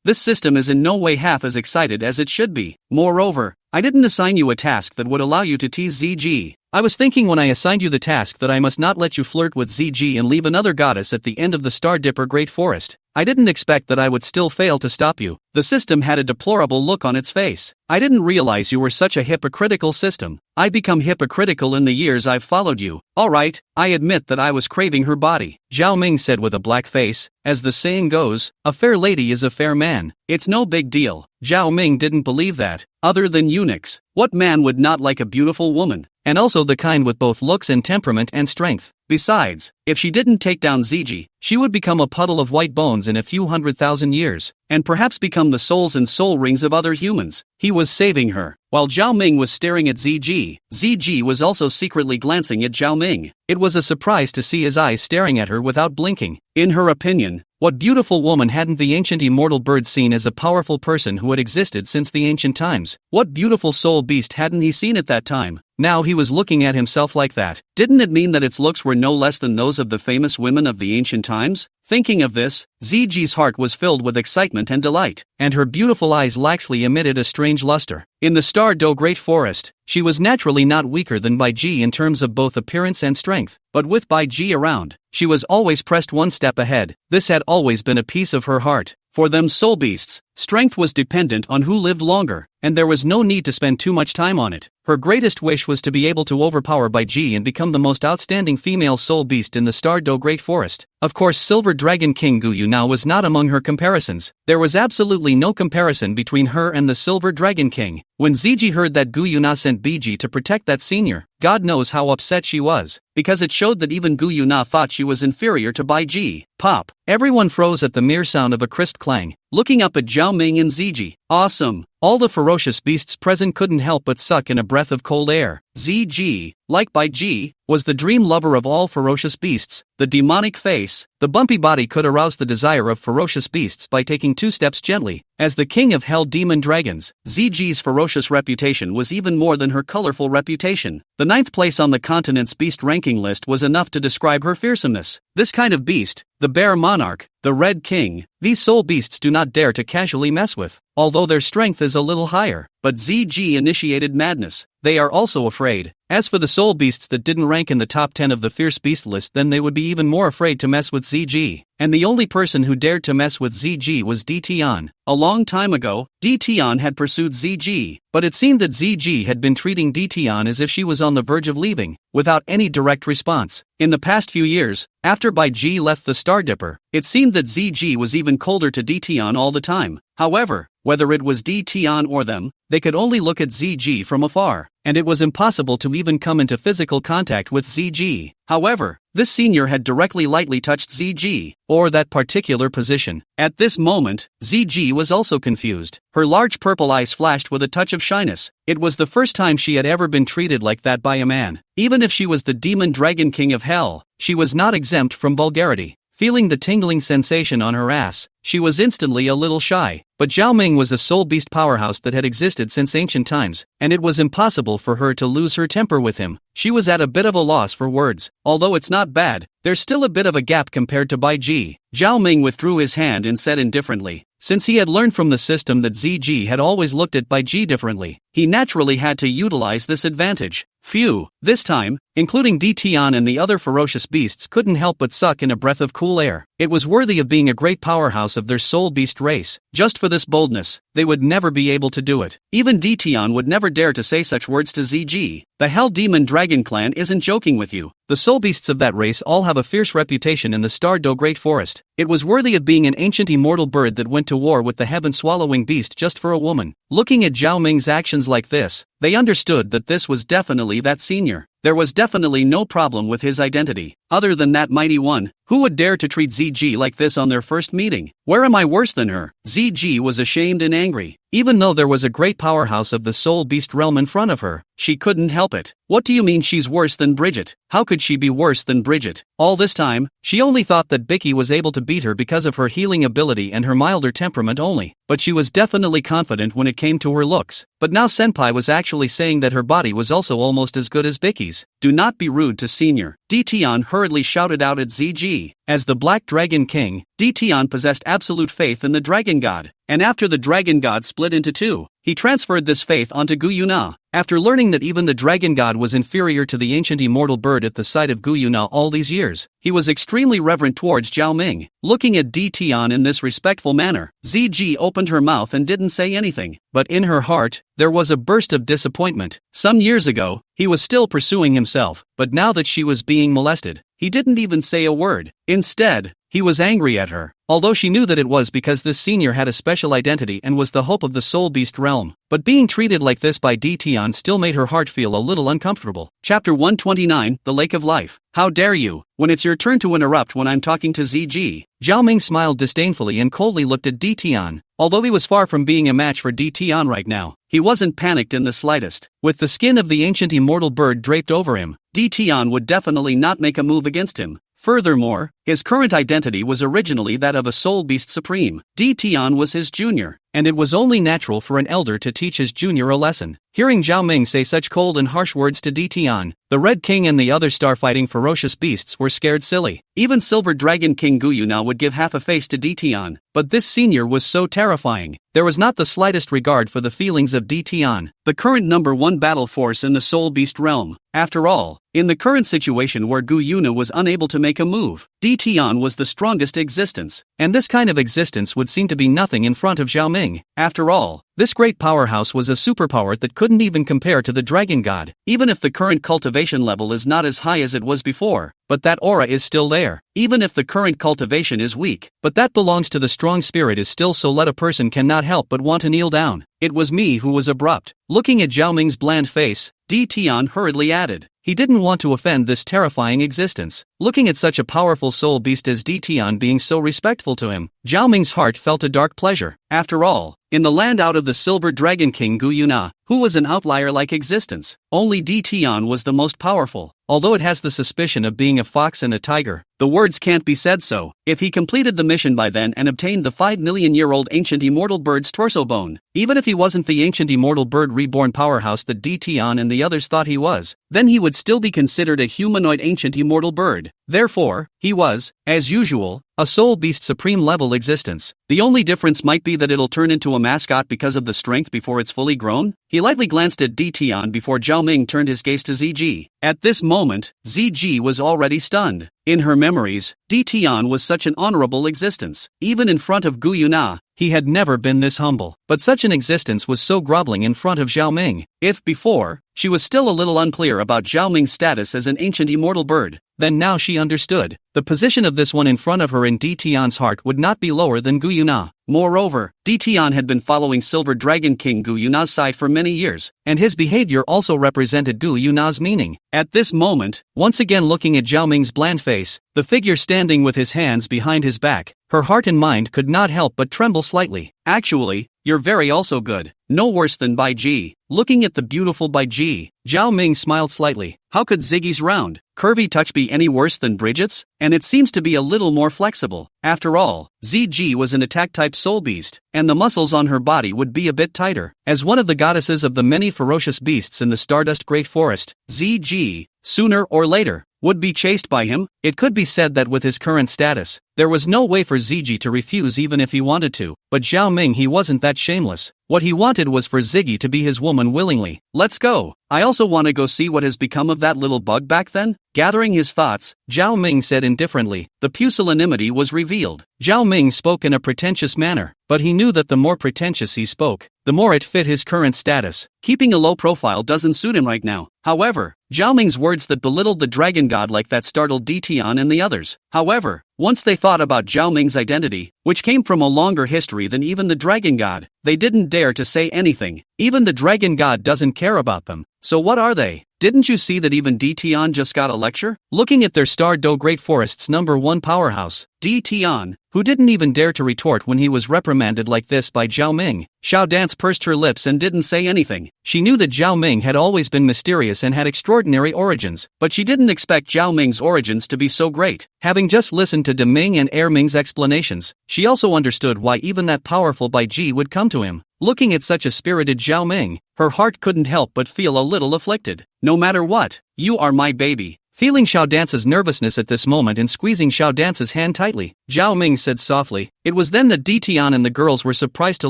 [SPEAKER 1] This system is in no way half as excited as it should be. Moreover, I didn't assign you a task that would allow you to tease ZG. I was thinking when I assigned you the task that I must not let you flirt with ZG and leave another goddess at the end of the Star Dipper Great Forest. I didn't expect that I would still fail to stop you. The system had a deplorable look on its face. I didn't realize you were such a hypocritical system. I've become hypocritical in the years I've followed you. Alright, I admit that I was craving her body, Zhao Ming said with a black face. As the saying goes, a fair lady is a fair man. It's no big deal. Zhao Ming didn't believe that. Other than eunuchs, what man would not like a beautiful woman? And also the kind with both looks and temperament and strength. Besides, if she didn't take down ZG, she would become a puddle of white bones in a few 100,000 years, and perhaps become the souls and soul rings of other humans. He was saving her. While Zhao Ming was staring at ZG, ZG was also secretly glancing at Zhao Ming. It was a surprise to see his eyes staring at her without blinking. In her opinion, what beautiful woman hadn't the ancient immortal bird seen as a powerful person who had existed since the ancient times? What beautiful soul beast hadn't he seen at that time? Now he was looking at himself like that. Didn't it mean that its looks were no less than those of the famous women of the ancient times? Thinking of this, ZG's heart was filled with excitement and delight, and her beautiful eyes laxly emitted a strange luster. In the Star Do Great Forest, she was naturally not weaker than Bai Ji in terms of both appearance and strength, but with Bai Ji around, she was always pressed one step ahead. This had always been a piece of her heart. For them soul beasts, Strength was dependent on who lived longer, and there was no need to spend too much time on it. Her greatest wish was to be able to overpower Bai Ji and become the most outstanding female soul beast in the Douluo Great Forest. Of course, Silver Dragon King Gu Yuna was not among her comparisons. There was absolutely no comparison between her and the Silver Dragon King. When Ziji heard that Gu Yuna sent Biji to protect that senior, God knows how upset she was, because it showed that even Gu Yuna thought she was inferior to Bai Ji. Pop! Everyone froze at the mere sound of a crisp clang, looking up at Zhao Ming and Ziji. Awesome! All the ferocious beasts present couldn't help but suck in a breath of cold air. Ziji, like Bai Ji, was the dream lover of all ferocious beasts. The demonic face, the bumpy body could arouse the desire of ferocious beasts by taking 2 steps gently. As the king of hell demon dragons, Ziji's ferocious reputation was even more than her colorful reputation. The 9th place on the continent's beast ranking list was enough to describe her fearsomeness. This kind of beast, the bear monarch, the red king, these soul beasts do not dare to casually mess with, although their strength is a little higher. But Ziji initiated madness. They are also afraid. As for the soul beasts that didn't rank in the top 10 of the fierce beast list, then they would be even more afraid to mess with Ziji. And the only person who dared to mess with Ziji was Di Tian. A long time ago, Di Tian had pursued Ziji, but it seemed that Ziji had been treating Di Tian as if she was on the verge of leaving, without any direct response. In the past few years, after Bai Ji left the Star Dipper, it seemed that Ziji was even colder to Di Tian all the time. However, whether it was Di Tian or them, they could only look at Ziji from afar, and it was impossible to even come into physical contact with Ziji. However, this senior had directly lightly touched Ziji, or that particular position. At this moment, Ziji was also confused. Her large purple eyes flashed with a touch of shyness. It was the first time she had ever been treated like that by a man. Even if she was the demon dragon king of hell, she was not exempt from vulgarity. Feeling the tingling sensation on her ass, she was instantly a little shy. But Zhao Ming was a soul beast powerhouse that had existed since ancient times, and it was impossible for her to lose her temper with him. She was at a bit of a loss for words. Although it's not bad, there's still a bit of a gap compared to Bai Ji. Zhao Ming withdrew his hand and said indifferently, since he had learned from the system that Ziji had always looked at Bai Ji differently, he naturally had to utilize this advantage. Phew, this time, including Di Tian and the other ferocious beasts couldn't help but suck in a breath of cool air. It was worthy of being a great powerhouse of their soul beast race. Just for this boldness, they would never be able to do it. Even Di Tian would never dare to say such words to Ziji. The Hell Demon Dragon clan isn't joking with you. The soul beasts of that race all have a fierce reputation in the Douluo Great Forest. It was worthy of being an ancient immortal bird that went to war with the heaven-swallowing beast just for a woman. Looking at Zhao Ming's actions like this, they understood that this was definitely that senior. There was definitely no problem with his identity, other than that mighty one. Who would dare to treat Ziji like this on their first meeting? Where am I worse than her? Ziji was ashamed and angry. Even though there was a great powerhouse of the soul beast realm in front of her, she couldn't help it. What do you mean she's worse than Bridget? How could she be worse than Bridget? All this time, she only thought that Bicky was able to beat her because of her healing ability and her milder temperament only, but she was definitely confident when it came to her looks. But now Senpai was actually saying that her body was also almost as good as Bicky's. Do not be rude to senior. Di Tian hurriedly shouted out at Ziji. As the Black Dragon King, Di Tian possessed absolute faith in the Dragon God, and after the Dragon God split into two, he transferred this faith onto Gu Yuna. After learning that even the Dragon God was inferior to the ancient immortal bird at the sight of Gu Yuna all these years, he was extremely reverent towards Zhao Ming. Looking at Di Tian in this respectful manner, Ziji opened her mouth and didn't say anything, but in her heart, there was a burst of disappointment. Some years ago, he was still pursuing himself, but now that she was being molested, he didn't even say a word. Instead, he was angry at her, although she knew that it was because this senior had a special identity and was the hope of the soul beast realm. But being treated like this by Di Tian still made her heart feel a little uncomfortable. Chapter 129, The Lake of Life. How dare you, when it's your turn to interrupt when I'm talking to Ziji. Zhao Ming smiled disdainfully and coldly looked at Di Tian. Although he was far from being a match for Di Tian right now, he wasn't panicked in the slightest. With the skin of the ancient immortal bird draped over him, Di Tian would definitely not make a move against him. Furthermore, his current identity was originally that of a soul beast supreme. Di Tian was his junior, and it was only natural for an elder to teach his junior a lesson. Hearing Zhao Ming say such cold and harsh words to Di Tian, the Red King and the other star-fighting ferocious beasts were scared silly. Even Silver Dragon King Gu Yuna would give half a face to Di Tian, but this senior was so terrifying. There was not the slightest regard for the feelings of Di Tian, the current #1 battle force in the soul beast realm. After all, in the current situation where Gu Yuna was unable to make a move, Di Tian was the strongest existence, and this kind of existence would seem to be nothing in front of Zhao Ming. Ming. After all, this great powerhouse was a superpower that couldn't even compare to the dragon god, even if the current cultivation level is not as high as it was before, but that aura is still there. Even if the current cultivation is weak, but that belongs to the strong spirit is still, so let a person cannot help but want to kneel down. It was me who was abrupt. Looking at Zhao Ming's bland face, Di Tian hurriedly added. He didn't want to offend this terrifying existence. Looking at such a powerful soul beast as Di Tian being so respectful to him, Zhao Ming's heart felt a dark pleasure. After all, in the land out of the Silver Dragon King Gu Yuna, who was an outlier-like existence, only Di Tian was the most powerful. Although it has the suspicion of being a fox and a tiger, the words can't be said so. If he completed the mission by then and obtained the 5 million-year-old ancient immortal bird's torso bone, even if he wasn't the ancient immortal bird reborn powerhouse that Di Tian and the others thought he was, then he would still be considered a humanoid ancient immortal bird. Therefore, he was, as usual, a soul beast supreme level existence. The only difference might be that it'll turn into a mascot because of the strength before it's fully grown. He lightly glanced at Di Tian before Zhao Ming turned his gaze to Ziji. At this moment, Ziji was already stunned. In her memories, Di Tian was such an honorable existence. Even in front of Gu Yuna, he had never been this humble. But such an existence was so groveling in front of Zhao Ming. If before, she was still a little unclear about Zhao Ming's status as an ancient immortal bird, then now she understood. The position of this one in front of her in Di Tian's heart would not be lower than Gu Yuna. Moreover, Di Tian had been following Silver Dragon King Gu Yuna's side for many years, and his behavior also represented Gu Yuna's meaning. At this moment, once again looking at Zhao Ming's bland face, the figure standing with his hands behind his back, her heart and mind could not help but tremble slightly. Actually, you're very also good. No worse than Bai Ji. Looking at the beautiful Bai Ji, Zhao Ming smiled slightly. How could Ziggy's round, curvy touch be any worse than Bridget's? And it seems to be a little more flexible. After all, Ziji was an attack-type soul beast, and the muscles on her body would be a bit tighter. As one of the goddesses of the many ferocious beasts in the Stardust Great Forest, Ziji, sooner or later, would be chased by him. It could be said that with his current status, there was no way for Ziggy to refuse even if he wanted to, but Zhao Ming he wasn't that shameless. What he wanted was for Ziggy to be his woman willingly. Let's go. I also want to go see what has become of that little bug back then. Gathering his thoughts, Zhao Ming said indifferently. The pusillanimity was revealed. Zhao Ming spoke in a pretentious manner, but he knew that the more pretentious he spoke, the more it fit his current status. Keeping a low profile doesn't suit him right now. However, Zhao Ming's words that belittled the dragon god like that startled Di Tian and the others. However, once they thought about Zhao Ming's identity, which came from a longer history than even the dragon god, they didn't dare to say anything. Even the dragon god doesn't care about them. So what are they? Didn't you see that even Di Tian just got a lecture? Looking at their Star Do Great Forest's #1 powerhouse, Di Tian, who didn't even dare to retort when he was reprimanded like this by Zhao Ming. Xiao Dance pursed her lips and didn't say anything. She knew that Zhao Ming had always been mysterious and had extraordinary origins, but she didn't expect Zhao Ming's origins to be so great. Having just listened to De Ming and Er Ming's explanations, she also understood why even that powerful Bai Ji would come to him. Looking at such a spirited Zhao Ming, her heart couldn't help but feel a little afflicted. No matter what, you are my baby. Feeling Xiao Dance's nervousness at this moment and squeezing Xiao Dance's hand tightly, Zhao Ming said softly. It was then that Di Tian and the girls were surprised to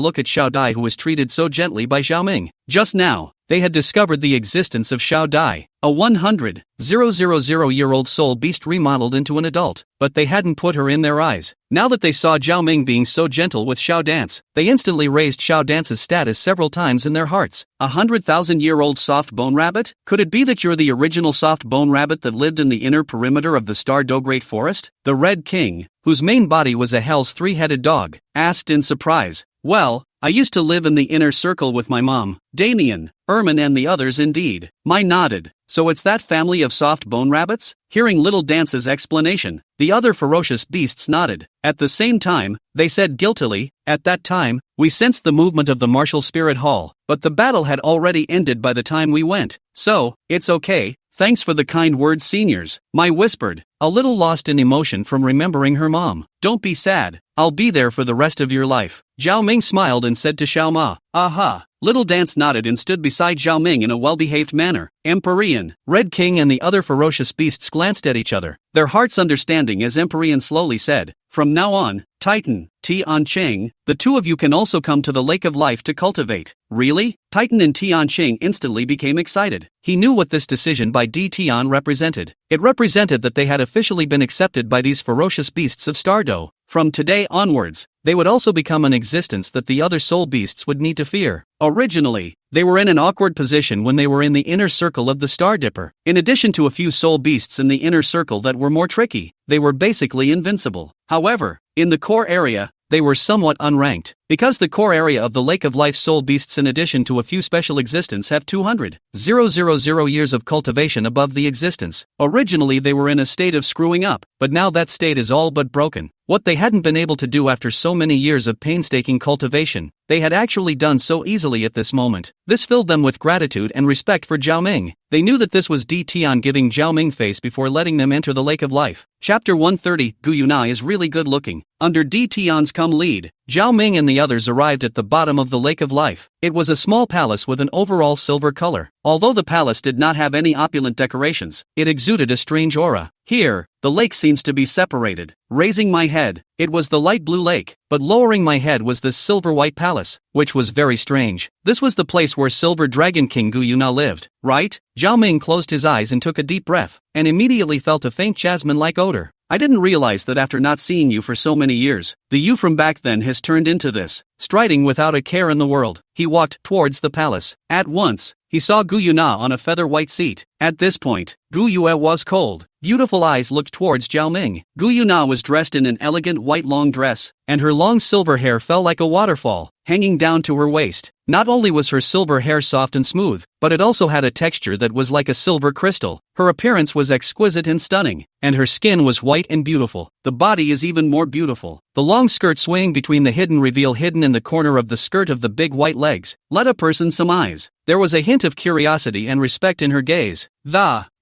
[SPEAKER 1] look at Xiao Dai, who was treated so gently by Zhao Ming. Just now, they had discovered the existence of Xiao Dai, a 100,000-year-old soul beast remodeled into an adult, but they hadn't put her in their eyes. Now that they saw Zhao Ming being so gentle with Xiao Dance, they instantly raised Xiao Dance's status several times in their hearts. 100,000-year-old soft bone rabbit? Could it be that you're the original soft bone rabbit that lived in the inner perimeter of the Star Do Great Forest? The Red King, whose main body was a hell's three-headed dog, asked in surprise. Well, I used to live in the inner circle with my mom, Damien, Ermin and the others indeed. Mai nodded. So it's that family of soft bone rabbits? Hearing Little Dance's explanation, the other ferocious beasts nodded. At the same time, they said guiltily, at that time, we sensed the movement of the martial spirit hall, but the battle had already ended by the time we went. So, it's okay. Thanks for the kind words, seniors, Mai whispered, a little lost in emotion from remembering her mom. Don't be sad, I'll be there for the rest of your life. Zhao Ming smiled and said to Xiao Ma, aha. Little Dance nodded and stood beside Zhao Ming in a well-behaved manner. Empyrean, Red King and the other ferocious beasts glanced at each other, their hearts understanding as Empyrean slowly said, from now on, Titan, Tian Cheng, the two of you can also come to the Lake of Life to cultivate. Really? Titan and Tian Cheng instantly became excited. He knew what this decision by Di Tian represented. It represented that they had officially been accepted by these ferocious beasts of Stardo. From today onwards, they would also become an existence that the other soul beasts would need to fear. Originally, they were in an awkward position when they were in the inner circle of the Star Dipper. In addition to a few soul beasts in the inner circle that were more tricky, they were basically invincible. However, in the core area, they were somewhat unranked, because the core area of the Lake of Life soul beasts in addition to a few special existence have 200,000 years of cultivation above the existence. Originally they were in a state of screwing up, but now that state is all but broken. What they hadn't been able to do after so many years of painstaking cultivation, they had actually done so easily at this moment. This filled them with gratitude and respect for Zhao Ming. They knew that this was Di Tian giving Zhao Ming face before letting them enter the Lake of Life. Chapter 130, Gu Yuna is really good looking. Under Di Tian's lead, Zhao Ming and the others arrived at the bottom of the Lake of Life. It was a small palace with an overall silver color. Although the palace did not have any opulent decorations, it exuded a strange aura. Here, the lake seems to be separated. Raising my head, it was the light blue lake, but lowering my head was this silver-white palace, which was very strange. This was the place where Silver Dragon King Gu Yuna lived, right? Zhao Ming closed his eyes and took a deep breath, and immediately felt a faint jasmine-like odor. I didn't realize that after not seeing you for so many years, the you from back then has turned into this. Striding without a care in the world, he walked towards the palace. At once, he saw Gu Yuna on a feather-white seat. At this point, Gu Yue was cold. Beautiful eyes looked towards Zhao Ming. Gu Yuna was dressed in an elegant white long dress, and her long silver hair fell like a waterfall, hanging down to her waist. Not only was her silver hair soft and smooth, but it also had a texture that was like a silver crystal. Her appearance was exquisite and stunning, and her skin was white and beautiful. The body is even more beautiful. The long skirt swaying between the hidden reveal hidden in the corner of the skirt of the big white legs let a person surmise. There was a hint of curiosity and respect in her gaze.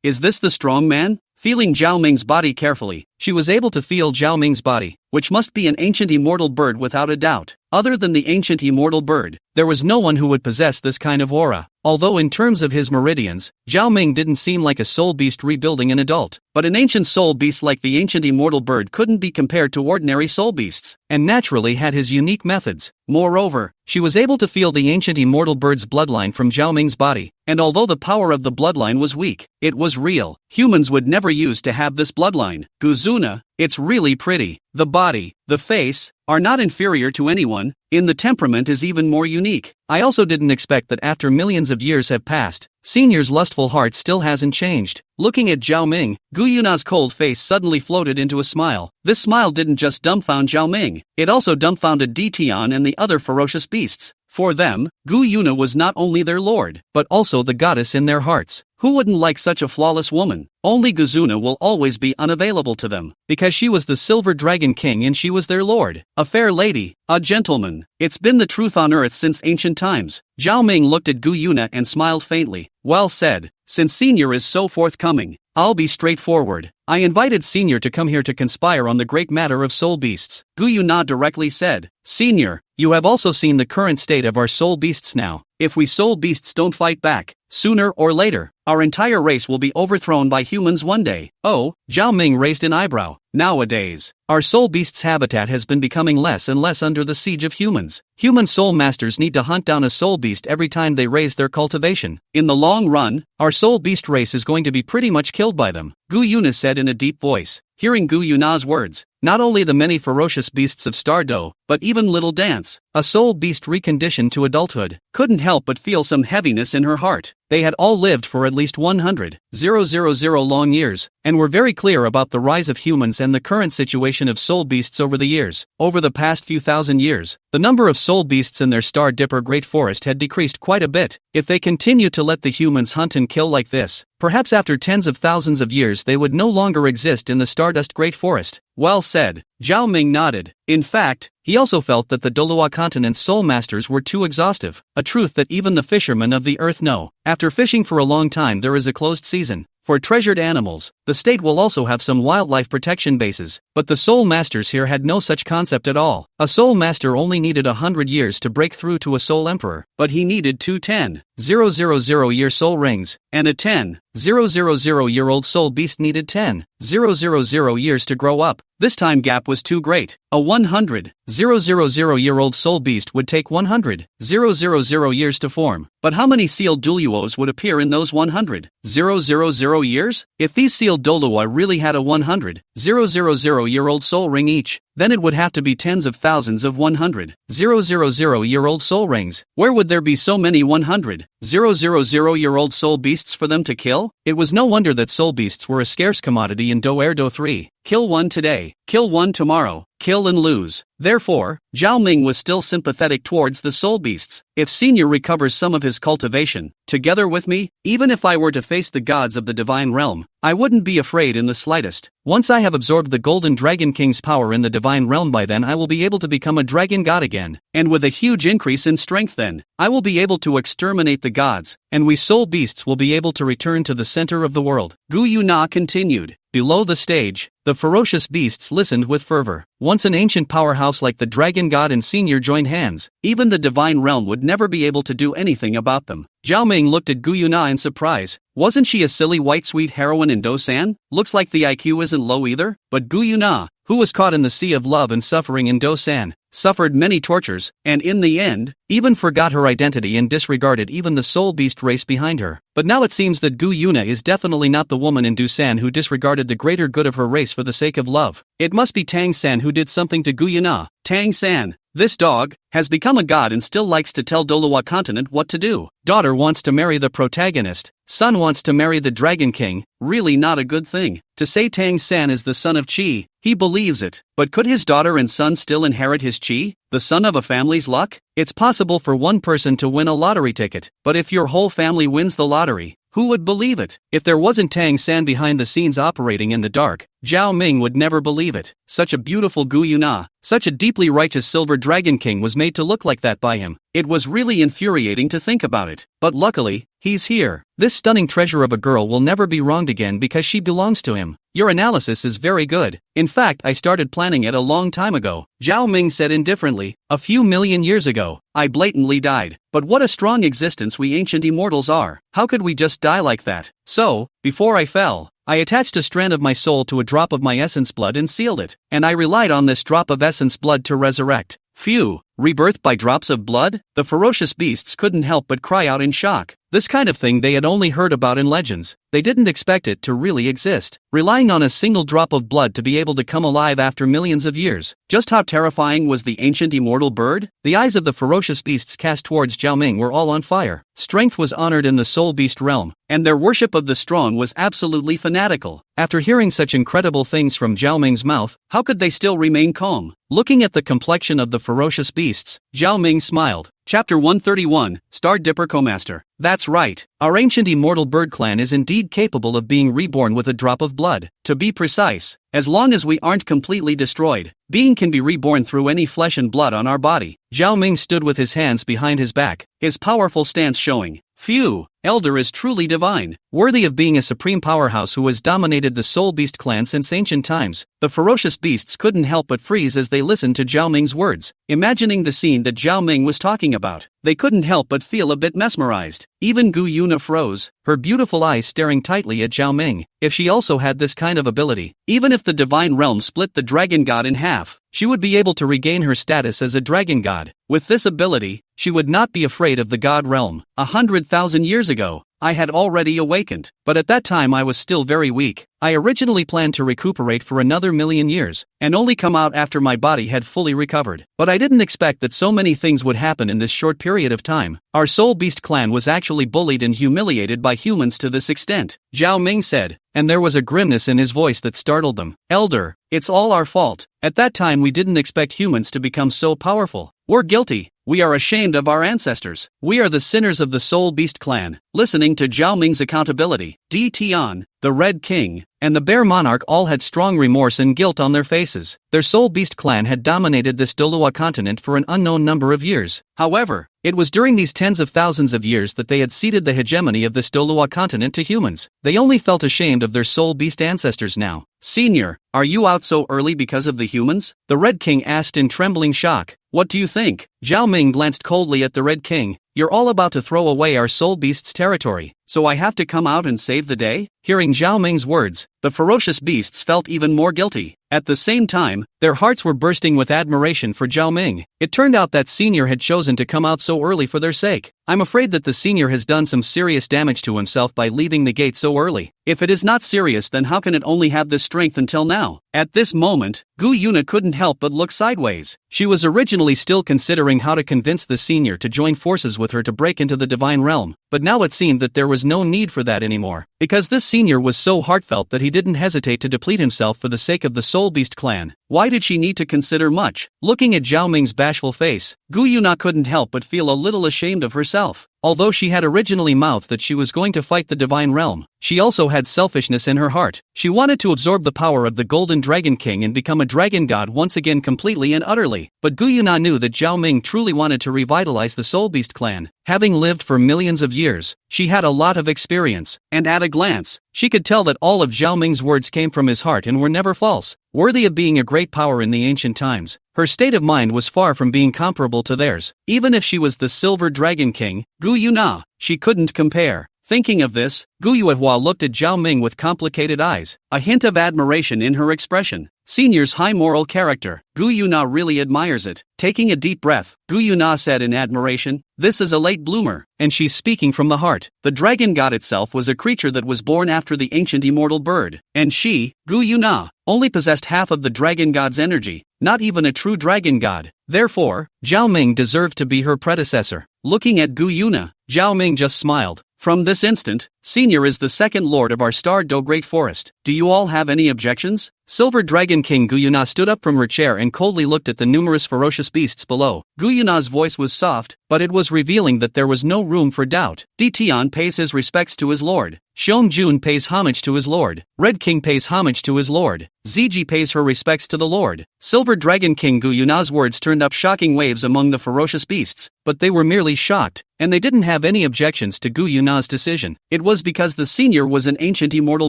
[SPEAKER 1] Is this the strong man? Feeling Zhao Ming's body carefully, she was able to feel Zhao Ming's body, which must be an ancient immortal bird without a doubt. Other than the ancient immortal bird, there was no one who would possess this kind of aura. Although in terms of his meridians, Zhao Ming didn't seem like a soul beast rebuilding an adult, but an ancient soul beast like the ancient immortal bird couldn't be compared to ordinary soul beasts, and naturally had his unique methods. Moreover, she was able to feel the ancient immortal bird's bloodline from Zhao Ming's body, and although the power of the bloodline was weak, it was real. Humans would never use to have this bloodline. Guzuna, it's really pretty. The body, the face, are not inferior to anyone, in the temperament is even more unique. I also didn't expect that after millions of years have passed, Senior's lustful heart still hasn't changed. Looking at Zhao Ming, Gu Yuna's cold face suddenly floated into a smile. This smile didn't just dumbfound Zhao Ming, it also dumbfounded Di Tian and the other ferocious beasts. For them, Gu Yuna was not only their lord, but also the goddess in their hearts. Who wouldn't like such a flawless woman? Only Guzuna will always be unavailable to them, because she was the Silver Dragon King and she was their lord. A fair lady, a gentleman. It's been the truth on earth since ancient times. Zhao Ming looked at Gu Yuna and smiled faintly. Well said. Since Senior is so forthcoming, I'll be straightforward. I invited Senior to come here to conspire on the great matter of soul beasts. Gu Yuna directly said, Senior, you have also seen the current state of our soul beasts now. If we soul beasts don't fight back, sooner or later, our entire race will be overthrown by humans one day. Oh, Zhao Ming raised an eyebrow. Nowadays, our soul beast's habitat has been becoming less and less under the siege of humans. Human soul masters need to hunt down a soul beast every time they raise their cultivation. In the long run, our soul beast race is going to be pretty much killed by them, Gu Yuna said in a deep voice. Hearing Gu Yuna's words, not only the many ferocious beasts of Stardo, but even Little Dance, a soul beast reconditioned to adulthood, couldn't help but feel some heaviness in her heart. They had all lived for at least 100,000 long years, and were very clear about the rise of humans and the current situation of soul beasts over the years. Over the past few thousand years, the number of soul beasts in their Star Dipper Great Forest had decreased quite a bit. If they continue to let the humans hunt and kill like this, perhaps after tens of thousands of years they would no longer exist in the Stardust Great Forest. Well said. Zhao Ming nodded. In fact, he also felt that the Douluo continent's soul masters were too exhaustive, a truth that even the fishermen of the earth know. After fishing for a long time there is a closed season. For treasured animals, the state will also have some wildlife protection bases, but the soul masters here had no such concept at all. A soul master only needed 100 years to break through to a soul emperor, but he needed two 10,000-year soul rings, and a 10,000-year-old soul beast needed 10,000 years to grow up. This time gap was too great. A 100,000-year-old soul beast would take 100,000 years to form. But how many sealed Douluos would appear in those 100,000 years? If these sealed Douluo really had a 100,000-year-old soul ring each, then it would have to be tens of thousands of 100,000-year-old soul rings. Where would there be so many 100,000-year-old soul beasts for them to kill? It was no wonder that soul beasts were a scarce commodity in Do 3. Kill one today, kill one tomorrow, kill and lose. Therefore, Zhao Ming was still sympathetic towards the soul beasts. If Senior recovers some of his cultivation, together with me, even if I were to face the gods of the divine realm, I wouldn't be afraid in the slightest. Once I have absorbed the Golden Dragon King's power in the divine realm, by then I will be able to become a dragon god again, and with a huge increase in strength then, I will be able to exterminate the gods, and we soul beasts will be able to return to the center of the world. Gu Yuna continued. Below the stage, the ferocious beasts listened with fervor. Once an ancient powerhouse like the Dragon God and Senior joined hands, even the divine realm would never be able to do anything about them. Zhao Ming looked at Gu Yuna in surprise. Wasn't she a silly white sweet heroine in Do-san? Looks like the IQ isn't low either. But Gu Yuna, who was caught in the sea of love and suffering in Do-san, suffered many tortures, and in the end, even forgot her identity and disregarded even the soul beast race behind her. But now it seems that Gu Yuna is definitely not the woman in Do-san who disregarded the greater good of her race for the sake of love. It must be Tang-san who did something to Gu Yuna. Tang-san, this dog, has become a god and still likes to tell Douluo continent what to do. Daughter wants to marry the protagonist, son wants to marry the Dragon King, really not a good thing. To say Tang-san is the son of Qi, he believes it, but could his daughter and son still inherit his Qi, the son of a family's luck? It's possible for one person to win a lottery ticket, but if your whole family wins the lottery, who would believe it? If there wasn't Tang-san behind the scenes operating in the dark, Zhao Ming would never believe it. Such a beautiful Gu Yuna, such a deeply righteous Silver Dragon King was made to look like that by him. It was really infuriating to think about it. But luckily, he's here. This stunning treasure of a girl will never be wronged again because she belongs to him. Your analysis is very good. In fact, I started planning it a long time ago. Zhao Ming said indifferently. A few million years ago, I blatantly died. But what a strong existence we ancient immortals are. How could we just die like that? So, before I fell, I attached a strand of my soul to a drop of my essence blood and sealed it, and I relied on this drop of essence blood to resurrect. Phew, rebirth by drops of blood? The ferocious beasts couldn't help but cry out in shock. This kind of thing they had only heard about in legends. They didn't expect it to really exist. Relying on a single drop of blood to be able to come alive after millions of years. Just how terrifying was the ancient immortal bird? The eyes of the ferocious beasts cast towards Zhao Ming were all on fire. Strength was honored in the soul beast realm, and their worship of the strong was absolutely fanatical. After hearing such incredible things from Zhao Ming's mouth, how could they still remain calm? Looking at the complexion of the ferocious beasts, Zhao Ming smiled. Chapter 131, Star Dipper Co-Master. That's right, our ancient immortal bird clan is indeed capable of being reborn with a drop of blood. To be precise, as long as we aren't completely destroyed, being can be reborn through any flesh and blood on our body. Zhao Ming stood with his hands behind his back, his powerful stance showing. Phew, Elder is truly divine, worthy of being a supreme powerhouse who has dominated the Soul Beast clan since ancient times. The ferocious beasts couldn't help but freeze as they listened to Zhao Ming's words, imagining the scene that Zhao Ming was talking about. They couldn't help but feel a bit mesmerized. Even Gu Yuna froze, her beautiful eyes staring tightly at Zhao Ming. If she also had this kind of ability, even if the divine realm split the dragon god in half, she would be able to regain her status as a dragon god. With this ability, she would not be afraid of the god realm. 100,000 years ago, I had already awakened, but at that time I was still very weak. I originally planned to recuperate for another million years, and only come out after my body had fully recovered. But I didn't expect that so many things would happen in this short period of time. Our Soul Beast clan was actually bullied and humiliated by humans to this extent, Zhao Ming said, and there was a grimness in his voice that startled them. Elder, it's all our fault. At that time we didn't expect humans to become so powerful. We're guilty. We are ashamed of our ancestors. We are the sinners of the Soul Beast clan. Listening to Zhao Ming's accountability, Di Tian, the Red King, and the Bear Monarch all had strong remorse and guilt on their faces. Their Soul Beast clan had dominated this Douluo continent for an unknown number of years. However, it was during these tens of thousands of years that they had ceded the hegemony of this Douluo continent to humans. They only felt ashamed of their Soul Beast ancestors now. Senior, are you out so early because of the humans? The Red King asked in trembling shock. What do you think? Zhao Ming glanced coldly at the Red King. You're all about to throw away our Soul Beast's territory, so I have to come out and save the day? Hearing Zhao Ming's words, the ferocious beasts felt even more guilty. At the same time, their hearts were bursting with admiration for Zhao Ming. It turned out that Senior had chosen to come out so early for their sake. I'm afraid that the Senior has done some serious damage to himself by leaving the gate so early. If it is not serious, then how can it only have this strength until now? At this moment, Gu Yuna couldn't help but look sideways. She was originally still considering how to convince the senior to join forces with her to break into the divine realm, but now it seemed that there was no need for that anymore, because this senior was so heartfelt that he didn't hesitate to deplete himself for the sake of the Soul Beast clan. Why did she need to consider much? Looking at Zhao Ming's bashful face, Gu Yuna couldn't help but feel a little ashamed of herself. Although she had originally mouthed that she was going to fight the divine realm, she also had selfishness in her heart. She wanted to absorb the power of the Golden Dragon King and become a dragon god once again completely and utterly. But Gu Yuna knew that Zhao Ming truly wanted to revitalize the Soul Beast clan. Having lived for millions of years, she had a lot of experience, and at a glance, she could tell that all of Zhao Ming's words came from his heart and were never false. Worthy of being a great power in the ancient times, her state of mind was far from being comparable to theirs. Even if she was the Silver Dragon King, Gu Yuna, she couldn't compare. Thinking of this, Gu Yuehua looked at Zhao Ming with complicated eyes, a hint of admiration in her expression. Senior's high moral character, Gu Yuna really admires it. Taking a deep breath, Gu Yuna said in admiration, "This is a late bloomer, and she's speaking from the heart." The dragon god itself was a creature that was born after the ancient immortal bird, and she, Gu Yuna, only possessed half of the dragon god's energy, not even a true dragon god. Therefore, Zhao Ming deserved to be her predecessor. Looking at Gu Yuna, Zhao Ming just smiled. From this instant, Senior is the second lord of our Star Do Great Forest. Do you all have any objections? Silver Dragon King Gu Yuna stood up from her chair and coldly looked at the numerous ferocious beasts below. Gu Yuna's voice was soft, but it was revealing that there was no room for doubt. Di Tian pays his respects to his lord. Xiong Jun pays homage to his lord. Red King pays homage to his lord. Ziji pays her respects to the lord. Silver Dragon King Gu Yuna's words turned up shocking waves among the ferocious beasts, but they were merely shocked, and they didn't have any objections to Gu Yuna's decision. It was because the senior was an ancient immortal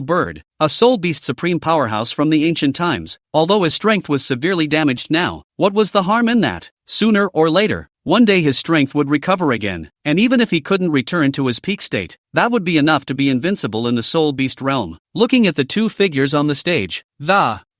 [SPEAKER 1] bird, a soul beast supreme powerhouse from the ancient times. Although his strength was severely damaged now, what was the harm in that? Sooner or later, one day his strength would recover again, and even if he couldn't return to his peak state, that would be enough to be invincible in the soul beast realm. Looking at the two figures on the stage,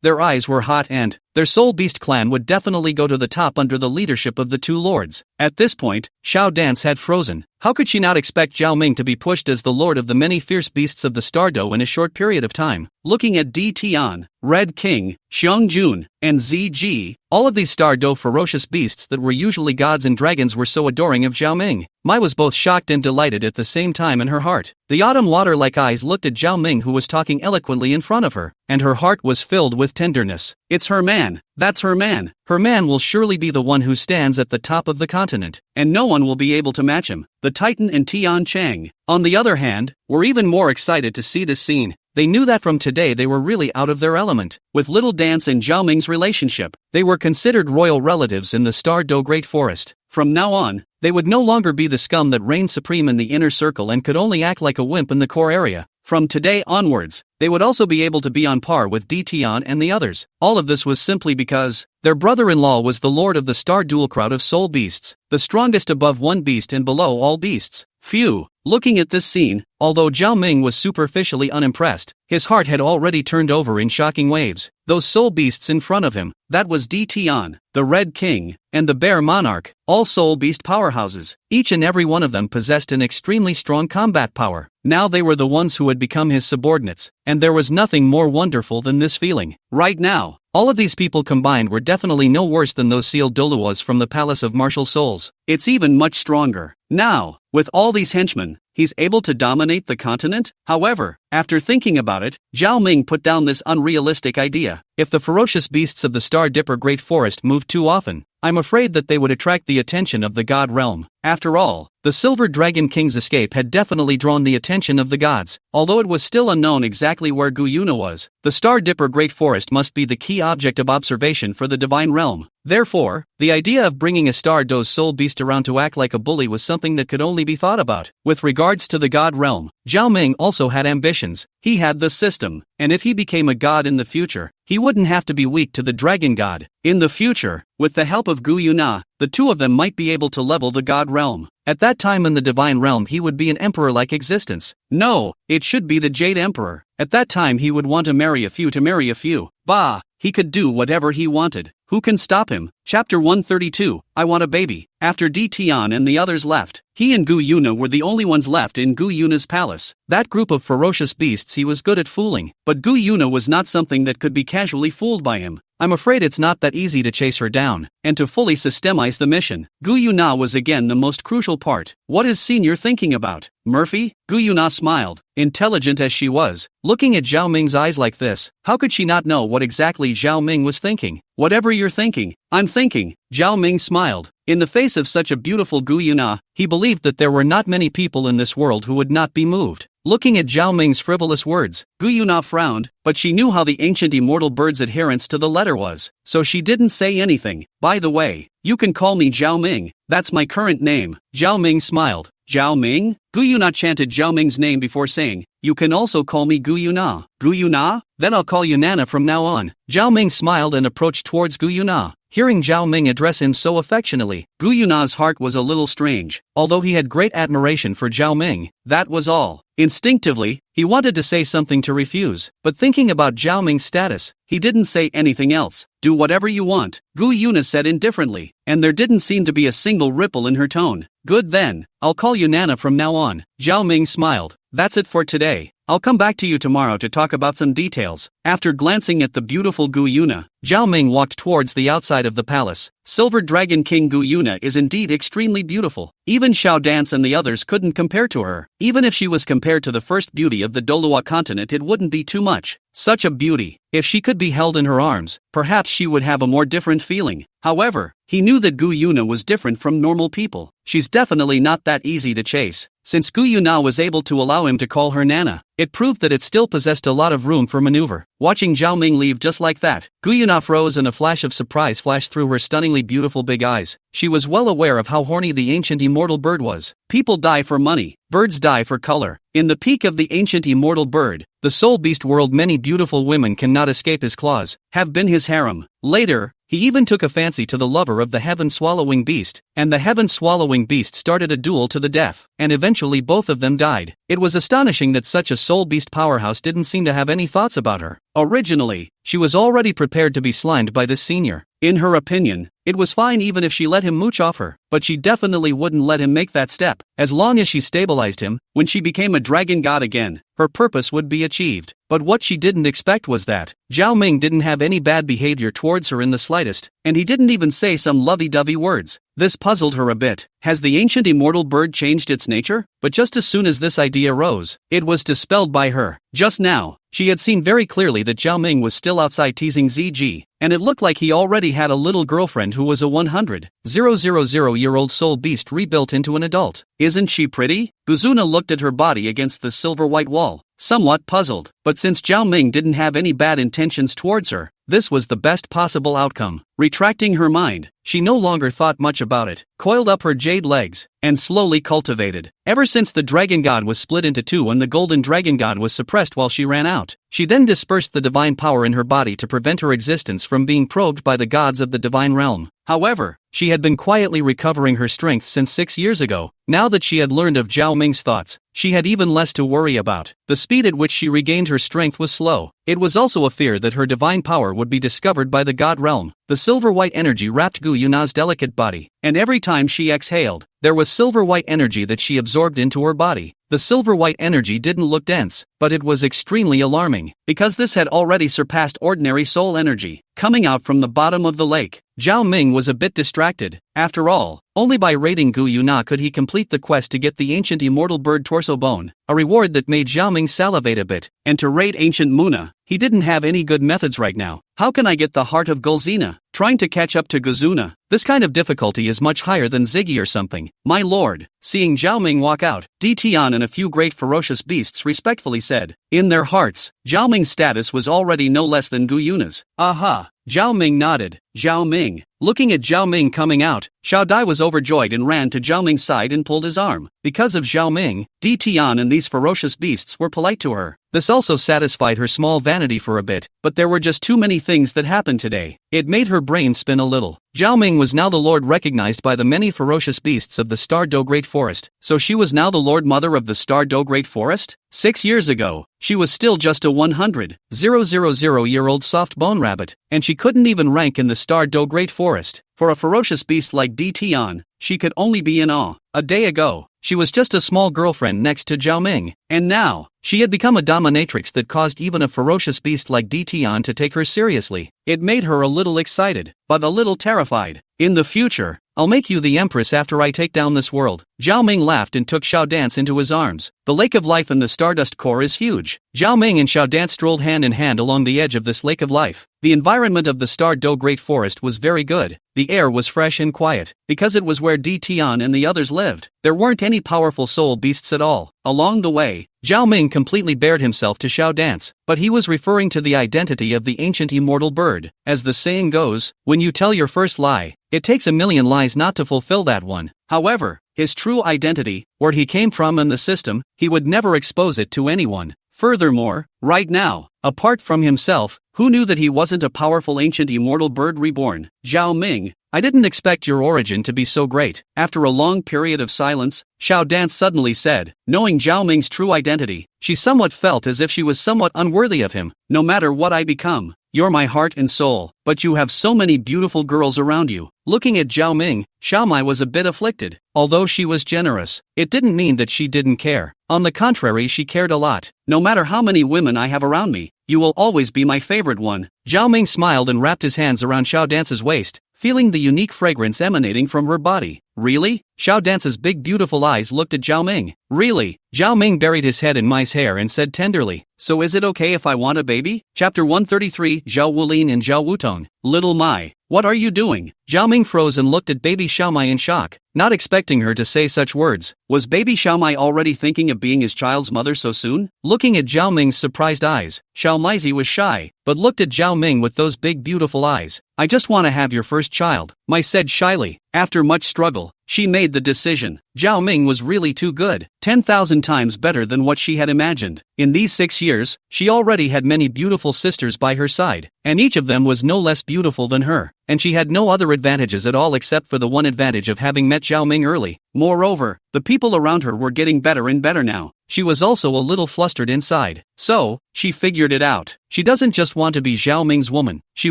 [SPEAKER 1] their eyes were hot and their Soul Beast clan would definitely go to the top under the leadership of the two lords. At this point, Xiao Dance had frozen. How could she not expect Zhao Ming to be pushed as the lord of the many fierce beasts of the Stardo in a short period of time? Looking at Di Tian, Red King, Xiong Jun, and Ziji, all of these Stardo ferocious beasts that were usually gods and dragons were so adoring of Zhao Ming. Mai was both shocked and delighted at the same time in her heart. The autumn water-like eyes looked at Zhao Ming, who was talking eloquently in front of her, and her heart was filled with tenderness. It's her man. That's her man. Her man will surely be the one who stands at the top of the continent, and no one will be able to match him. The Titan and Tian Chang, on the other hand, were even more excited to see this scene. They knew that from today they were really out of their element. With Little Dance and Zhao Ming's relationship, they were considered royal relatives in the Star Do Great Forest. From now on, they would no longer be the scum that reigned supreme in the inner circle and could only act like a wimp in the core area. From today onwards, they would also be able to be on par with Di Tian and the others. All of this was simply because their brother-in-law was the lord of the Star Duel crowd of soul beasts, the strongest above one beast and below all beasts. Phew! Looking at this scene, although Zhao Ming was superficially unimpressed, his heart had already turned over in shocking waves. Those soul beasts in front of him, that was Di Tian, the Red King, and the Bear Monarch, all soul beast powerhouses. Each and every one of them possessed an extremely strong combat power. Now they were the ones who had become his subordinates, and there was nothing more wonderful than this feeling. Right now, all of these people combined were definitely no worse than those sealed Douluos from the Palace of Martial Souls. It's even much stronger. Now, with all these henchmen, he's able to dominate the continent? However, after thinking about it, Zhao Ming put down this unrealistic idea. If the ferocious beasts of the Star Dipper Great Forest moved too often, I'm afraid that they would attract the attention of the god realm. After all, the Silver Dragon King's escape had definitely drawn the attention of the gods. Although it was still unknown exactly where Gu Yuna was, the Star Dipper Great Forest must be the key object of observation for the divine realm. Therefore, the idea of bringing a Star Do's soul beast around to act like a bully was something that could only be thought about. With regards to the god realm, Zhao Ming also had ambitions. He had the system, and if he became a god in the future, he wouldn't have to be weak to the dragon god. In the future, with the help of Gu Yuna, the two of them might be able to level the god realm. At that time in the divine realm he would be an emperor-like existence. No, it should be the Jade Emperor. At that time he would want to marry a few. Bah, he could do whatever he wanted. Who can stop him? Chapter 132, I Want a Baby. After Di Tian and the others left, he and Gu Yuna were the only ones left in Gu Yuna's palace. That group of ferocious beasts he was good at fooling, but Gu Yuna was not something that could be casually fooled by him. I'm afraid it's not that easy to chase her down, and to fully systemize the mission. Gu Yuna was again the most crucial part. What is Senior thinking about? Murphy? Gu Yuna smiled. Intelligent as she was, looking at Zhao Ming's eyes like this, how could she not know what exactly Zhao Ming was thinking? Whatever you're thinking, I'm thinking. Zhao Ming smiled. In the face of such a beautiful Gu Yuna, he believed that there were not many people in this world who would not be moved. Looking at Zhao Ming's frivolous words, Gu Yuna frowned, but she knew how the ancient immortal bird's adherence to the letter was, so she didn't say anything. By the way, you can call me Zhao Ming, that's my current name. Zhao Ming smiled. Zhao Ming? Gu Yuna chanted Zhao Ming's name before saying, you can also call me Gu Yuna. Gu Yuna? Then I'll call you Nana from now on. Zhao Ming smiled and approached towards Gu Yuna. Hearing Zhao Ming address him so affectionately, Gu Yuna's heart was a little strange. Although he had great admiration for Zhao Ming, that was all. Instinctively, he wanted to say something to refuse, but thinking about Zhao Ming's status, he didn't say anything else. Do whatever you want, Gu Yuna said indifferently, and there didn't seem to be a single ripple in her tone. Good then, I'll call you Nana from now on. Zhao Ming smiled. That's it for today. I'll come back to you tomorrow to talk about some details. After glancing at the beautiful Gu Yuna, Zhao Ming walked towards the outside of the palace. Silver Dragon King Gu Yuna is indeed extremely beautiful. Even Xiao Dance and the others couldn't compare to her. Even if she was compared to the first beauty of the Douluo continent, it wouldn't be too much. Such a beauty. If she could be held in her arms, perhaps she would have a more different feeling. However, he knew that Gu Yuna was different from normal people. She's definitely not that easy to chase. Since Gu Yuna was able to allow him to call her Nana, it proved that it still possessed a lot of room for maneuver. Watching Zhao Ming leave just like that, Gu Yuna froze and a flash of surprise flashed through her stunningly beautiful big eyes. She was well aware of how horny the ancient immortal bird was. People die for money, birds die for color. In the peak of the ancient immortal bird, the soul beast world, many beautiful women cannot escape his claws, have been his harem. Later, he even took a fancy to the lover of the heaven-swallowing beast, and the heaven-swallowing beast started a duel to the death, and eventually both of them died. It was astonishing that such a soul beast powerhouse didn't seem to have any thoughts about her. Originally, she was already prepared to be slimed by this senior. In her opinion, it was fine even if she let him mooch off her, but she definitely wouldn't let him make that step. As long as she stabilized him, when she became a dragon god again, her purpose would be achieved. But what she didn't expect was that Zhao Ming didn't have any bad behavior towards her in the slightest, and he didn't even say some lovey-dovey words. This puzzled her a bit. Has the ancient immortal bird changed its nature? But just as soon as this idea rose, it was dispelled by her. Just now, she had seen very clearly that Zhao Ming was still outside teasing ZG, and it looked like he already had a little girlfriend who was a 100,000-year-old soul beast rebuilt into an adult. Isn't she pretty? Guzuna looked at her body against the silver-white wall, somewhat puzzled, but since Zhao Ming didn't have any bad intentions towards her, this was the best possible outcome. Retracting her mind, she no longer thought much about it, coiled up her jade legs, and slowly cultivated. Ever since the dragon god was split into two and the golden dragon god was suppressed while she ran out, she then dispersed the divine power in her body to prevent her existence from being probed by the gods of the divine realm. However, she had been quietly recovering her strength since 6 years ago. Now that she had learned of Zhao Ming's thoughts, she had even less to worry about. The speed at which she regained her strength was slow. It was also a fear that her divine power would be discovered by the god realm. The silver-white energy wrapped Gu Yuna's delicate body, and every time she exhaled, there was silver-white energy that she absorbed into her body. The silver-white energy didn't look dense, but it was extremely alarming, because this had already surpassed ordinary soul energy. Coming out from the bottom of the lake, Zhao Ming was a bit distracted. After all, only by raiding Gu Yuna could he complete the quest to get the ancient immortal bird torso bone, a reward that made Zhao Ming salivate a bit. And to raid ancient Muna, he didn't have any good methods right now. How can I get the heart of Gulzina? Trying to catch up to Guzuna, this kind of difficulty is much higher than Ziggy or something. My lord. Seeing Zhao Ming walk out, Di Tian and a few great ferocious beasts respectfully said. In their hearts, Zhao Ming's status was already no less than Gu Yuna's. Aha. Zhao Ming nodded. Zhao Ming, Looking at Zhao Ming coming out, Xiao Dai was overjoyed and ran to Zhao Ming's side and pulled his arm. Because of Zhao Ming, Di Tian and these ferocious beasts were polite to her. This also satisfied her small vanity for a bit, but there were just too many things that happened today. It made her brain spin a little. Zhao Ming was now the lord recognized by the many ferocious beasts of the Star Do Great Forest, so she was now the lord mother of the Star Do Great Forest? 6 years ago, she was still just a 100,000-year-old soft bone rabbit, and she couldn't even rank in the Star Do Great Forest. For a ferocious beast like Di Tian, she could only be in awe. A day ago, she was just a small girlfriend next to Zhao Ming, and now, she had become a dominatrix that caused even a ferocious beast like Di Tian to take her seriously. It made her a little excited, but a little terrified. In the future, I'll make you the empress after I take down this world. Zhao Ming laughed and took Xiao Dance into his arms. The Lake of Life in the Stardust Core is huge. Zhao Ming and Xiao Dance strolled hand in hand along the edge of this Lake of Life. The environment of the Star Do Great Forest was very good. The air was fresh and quiet, because it was where Di Tian and the others lived. There weren't any powerful soul beasts at all. Along the way, Zhao Ming completely bared himself to Xiao Dance, but he was referring to the identity of the ancient immortal bird. As the saying goes, when you tell your first lie, it takes a million lies not to fulfill that one. However, his true identity, where he came from and the system, he would never expose it to anyone. Furthermore, right now, apart from himself, who knew that he wasn't a powerful ancient immortal bird reborn? Zhao Ming, I didn't expect your origin to be so great. After a long period of silence, Xiao Dance suddenly said, knowing Zhao Ming's true identity, she somewhat felt as if she was somewhat unworthy of him. No matter what I become, you're my heart and soul, but you have so many beautiful girls around you. Looking at Zhao Ming, Xiao Mai was a bit afflicted. Although she was generous, it didn't mean that she didn't care. On the contrary, she cared a lot. No matter how many women I have around me, you will always be my favorite one. Zhao Ming smiled and wrapped his hands around Xiao Dance's waist, feeling the unique fragrance emanating from her body. Really? Xiao Dance's big beautiful eyes looked at Zhao Ming. Really? Zhao Ming buried his head in Mai's hair and said tenderly, so is it okay if I want a baby? Chapter 133, Zhao Wulin and Zhao Wutong. Little Mai, what are you doing? Zhao Ming froze and looked at baby Xiao Mai in shock, not expecting her to say such words. Was baby Xiao Mai already thinking of being his child's mother so soon? Looking at Zhao Ming's surprised eyes, Xiao Maizi was shy, but looked at Zhao Ming with those big beautiful eyes. I just want to have your first child, Mai said shyly. After much struggle, she made the decision. Zhao Ming was really too good, 10,000 times better than what she had imagined. In these 6 years, she already had many beautiful sisters by her side, and each of them was no less beautiful than her, and she had no other advantages at all except for the one advantage of having met Zhao Ming early. Moreover, the people around her were getting better and better now. She was also a little flustered inside. So, she figured it out. She doesn't just want to be Zhao Ming's woman, she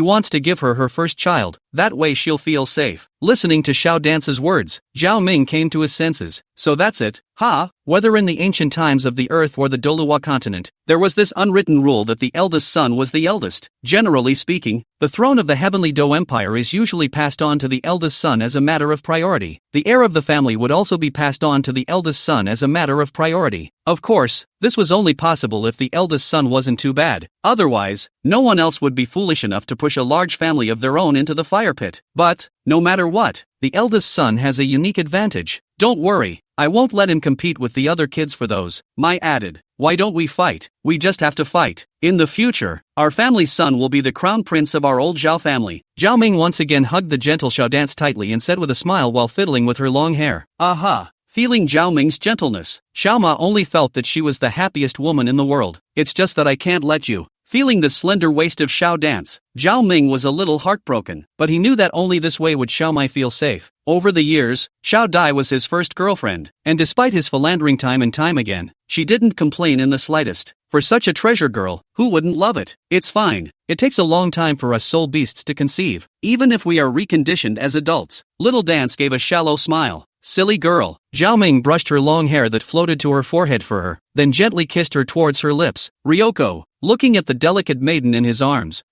[SPEAKER 1] wants to give her her first child, that way she'll feel safe. Listening to Xiao Dance's words, Zhao Ming came to his senses. So that's it, huh? Whether in the ancient times of the earth or the Douluo continent, there was this unwritten rule that the eldest son was the eldest. Generally speaking, the throne of the heavenly Do Empire is usually passed on to the eldest son as a matter of priority. The heir of the family would also be passed on to the eldest son as a matter of priority. Of course, this was only possible if the eldest son wasn't too bad. Otherwise, no one else would be foolish enough to push a large family of their own into the fire pit. But, no matter what, the eldest son has a unique advantage. Don't worry, I won't let him compete with the other kids for those, Mai added. Why don't we fight? We just have to fight. In the future, our family's son will be the crown prince of our old Zhao family. Zhao Ming once again hugged the gentle Xiao Dance tightly and said with a smile while fiddling with her long hair. Aha! Feeling Zhao Ming's gentleness, Xiao Ma only felt that she was the happiest woman in the world. It's just that I can't let you. Feeling the slender waist of Xiao Dance, Zhao Ming was a little heartbroken, but he knew that only this way would Xiao Mai feel safe. Over the years, Xiao Dai was his first girlfriend, and despite his philandering time and time again, she didn't complain in the slightest. For such a treasure girl, who wouldn't love it? It's fine. It takes a long time for us soul beasts to conceive, even if we are reconditioned as adults. Little Dance gave a shallow smile. Silly girl. Zhao Ming brushed her long hair that floated to her forehead for her, then gently kissed her towards her lips. Ryoko, looking at the delicate maiden in his arms.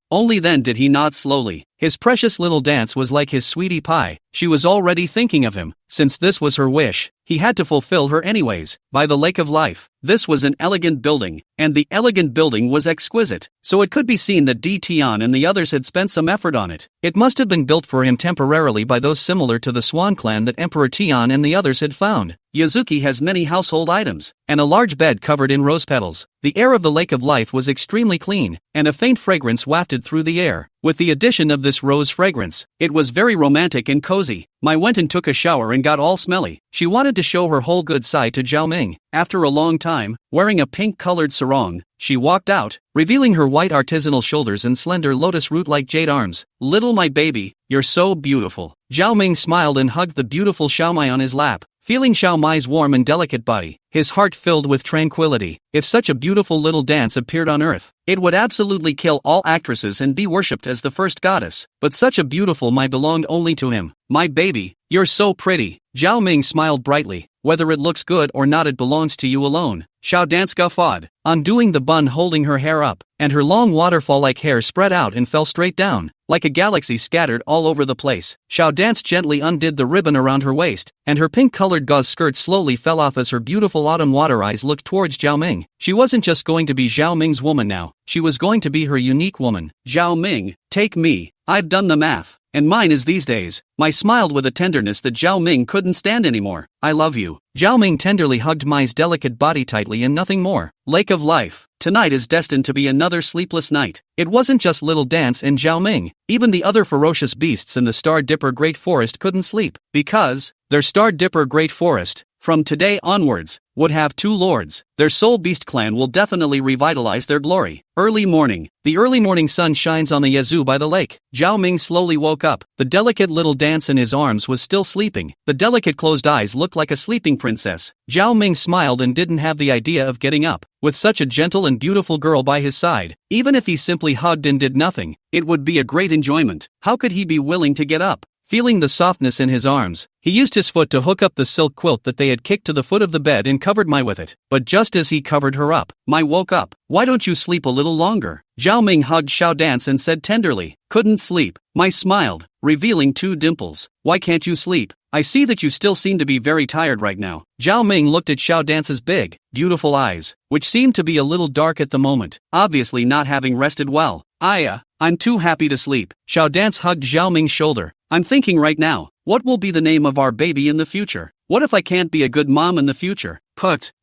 [SPEAKER 1] Only then did he nod slowly. His precious little Dance was like his sweetie pie. She was already thinking of him. Since this was her wish, he had to fulfill her anyways. By the Lake of Life, this was an elegant building, and the elegant building was exquisite, so it could be seen that Di Tian and the others had spent some effort on it. It must have been built for him temporarily by those similar to the Swan clan that Emperor Tian and the others had found. Yazuki has many household items, and a large bed covered in rose petals. The air of the Lake of Life was extremely clean, and a faint fragrance wafted through the air. with the addition of this rose fragrance. It was very romantic and cozy. Mai went and took a shower and got all smelly. She wanted to show her whole good side to Zhao Ming. After a long time, wearing a pink-colored sarong, she walked out, revealing her white artisanal shoulders and slender lotus root-like jade arms. "Little my baby, you're so beautiful." Zhao Ming smiled and hugged the beautiful Xiao Mai on his lap. Feeling Xiao Mai's warm and delicate body, his heart filled with tranquility. If such a beautiful little dance appeared on earth, it would absolutely kill all actresses and be worshipped as the first goddess. But such a beautiful Mai belonged only to him. "My baby, you're so pretty." Zhao Ming smiled brightly. "Whether it looks good or not, it belongs to you alone." Xiao Dance guffawed, undoing the bun, holding her hair up, and her long waterfall-like hair spread out and fell straight down, like a galaxy scattered all over the place. Xiao Dance gently undid the ribbon around her waist, and her pink-colored gauze skirt slowly fell off as her beautiful autumn water eyes looked towards Zhao Ming. She wasn't just going to be Zhao Ming's woman now, she was going to be her unique woman. "Zhao Ming, take me. I've done the math, and mine is these days." Mai smiled with a tenderness that Zhao Ming couldn't stand anymore. "I love you." Zhao Ming tenderly hugged Mai's delicate body tightly and nothing more. Lake of Life. Tonight is destined to be another sleepless night. It wasn't just Little Dance and Zhao Ming. Even the other ferocious beasts in the Star Dipper Great Forest couldn't sleep, because their Star Dipper Great Forest, from today onwards, would have two lords. Their Soul Beast clan will definitely revitalize their glory. Early morning. The early morning sun shines on the yazoo by the lake. Zhao Ming slowly woke up. The delicate Little Dance in his arms was still sleeping. The delicate closed eyes looked like a sleeping princess. Zhao Ming smiled and didn't have the idea of getting up. With such a gentle and beautiful girl by his side, even if he simply hugged and did nothing, it would be a great enjoyment. How could he be willing to get up? Feeling the softness in his arms, he used his foot to hook up the silk quilt that they had kicked to the foot of the bed and covered Mai with it. But just as he covered her up, Mai woke up. "Why don't you sleep a little longer?" Zhao Ming hugged Xiao Dance and said tenderly. "Couldn't sleep." Mai smiled, revealing two dimples. "Why can't you sleep? I see that you still seem to be very tired right now." Zhao Ming looked at Xiao Dance's big, beautiful eyes, which seemed to be a little dark at the moment, obviously not having rested well. I'm too happy to sleep." Xiao Dance hugged Zhao Ming's shoulder. "I'm thinking right now, what will be the name of our baby in the future? What if I can't be a good mom in the future?"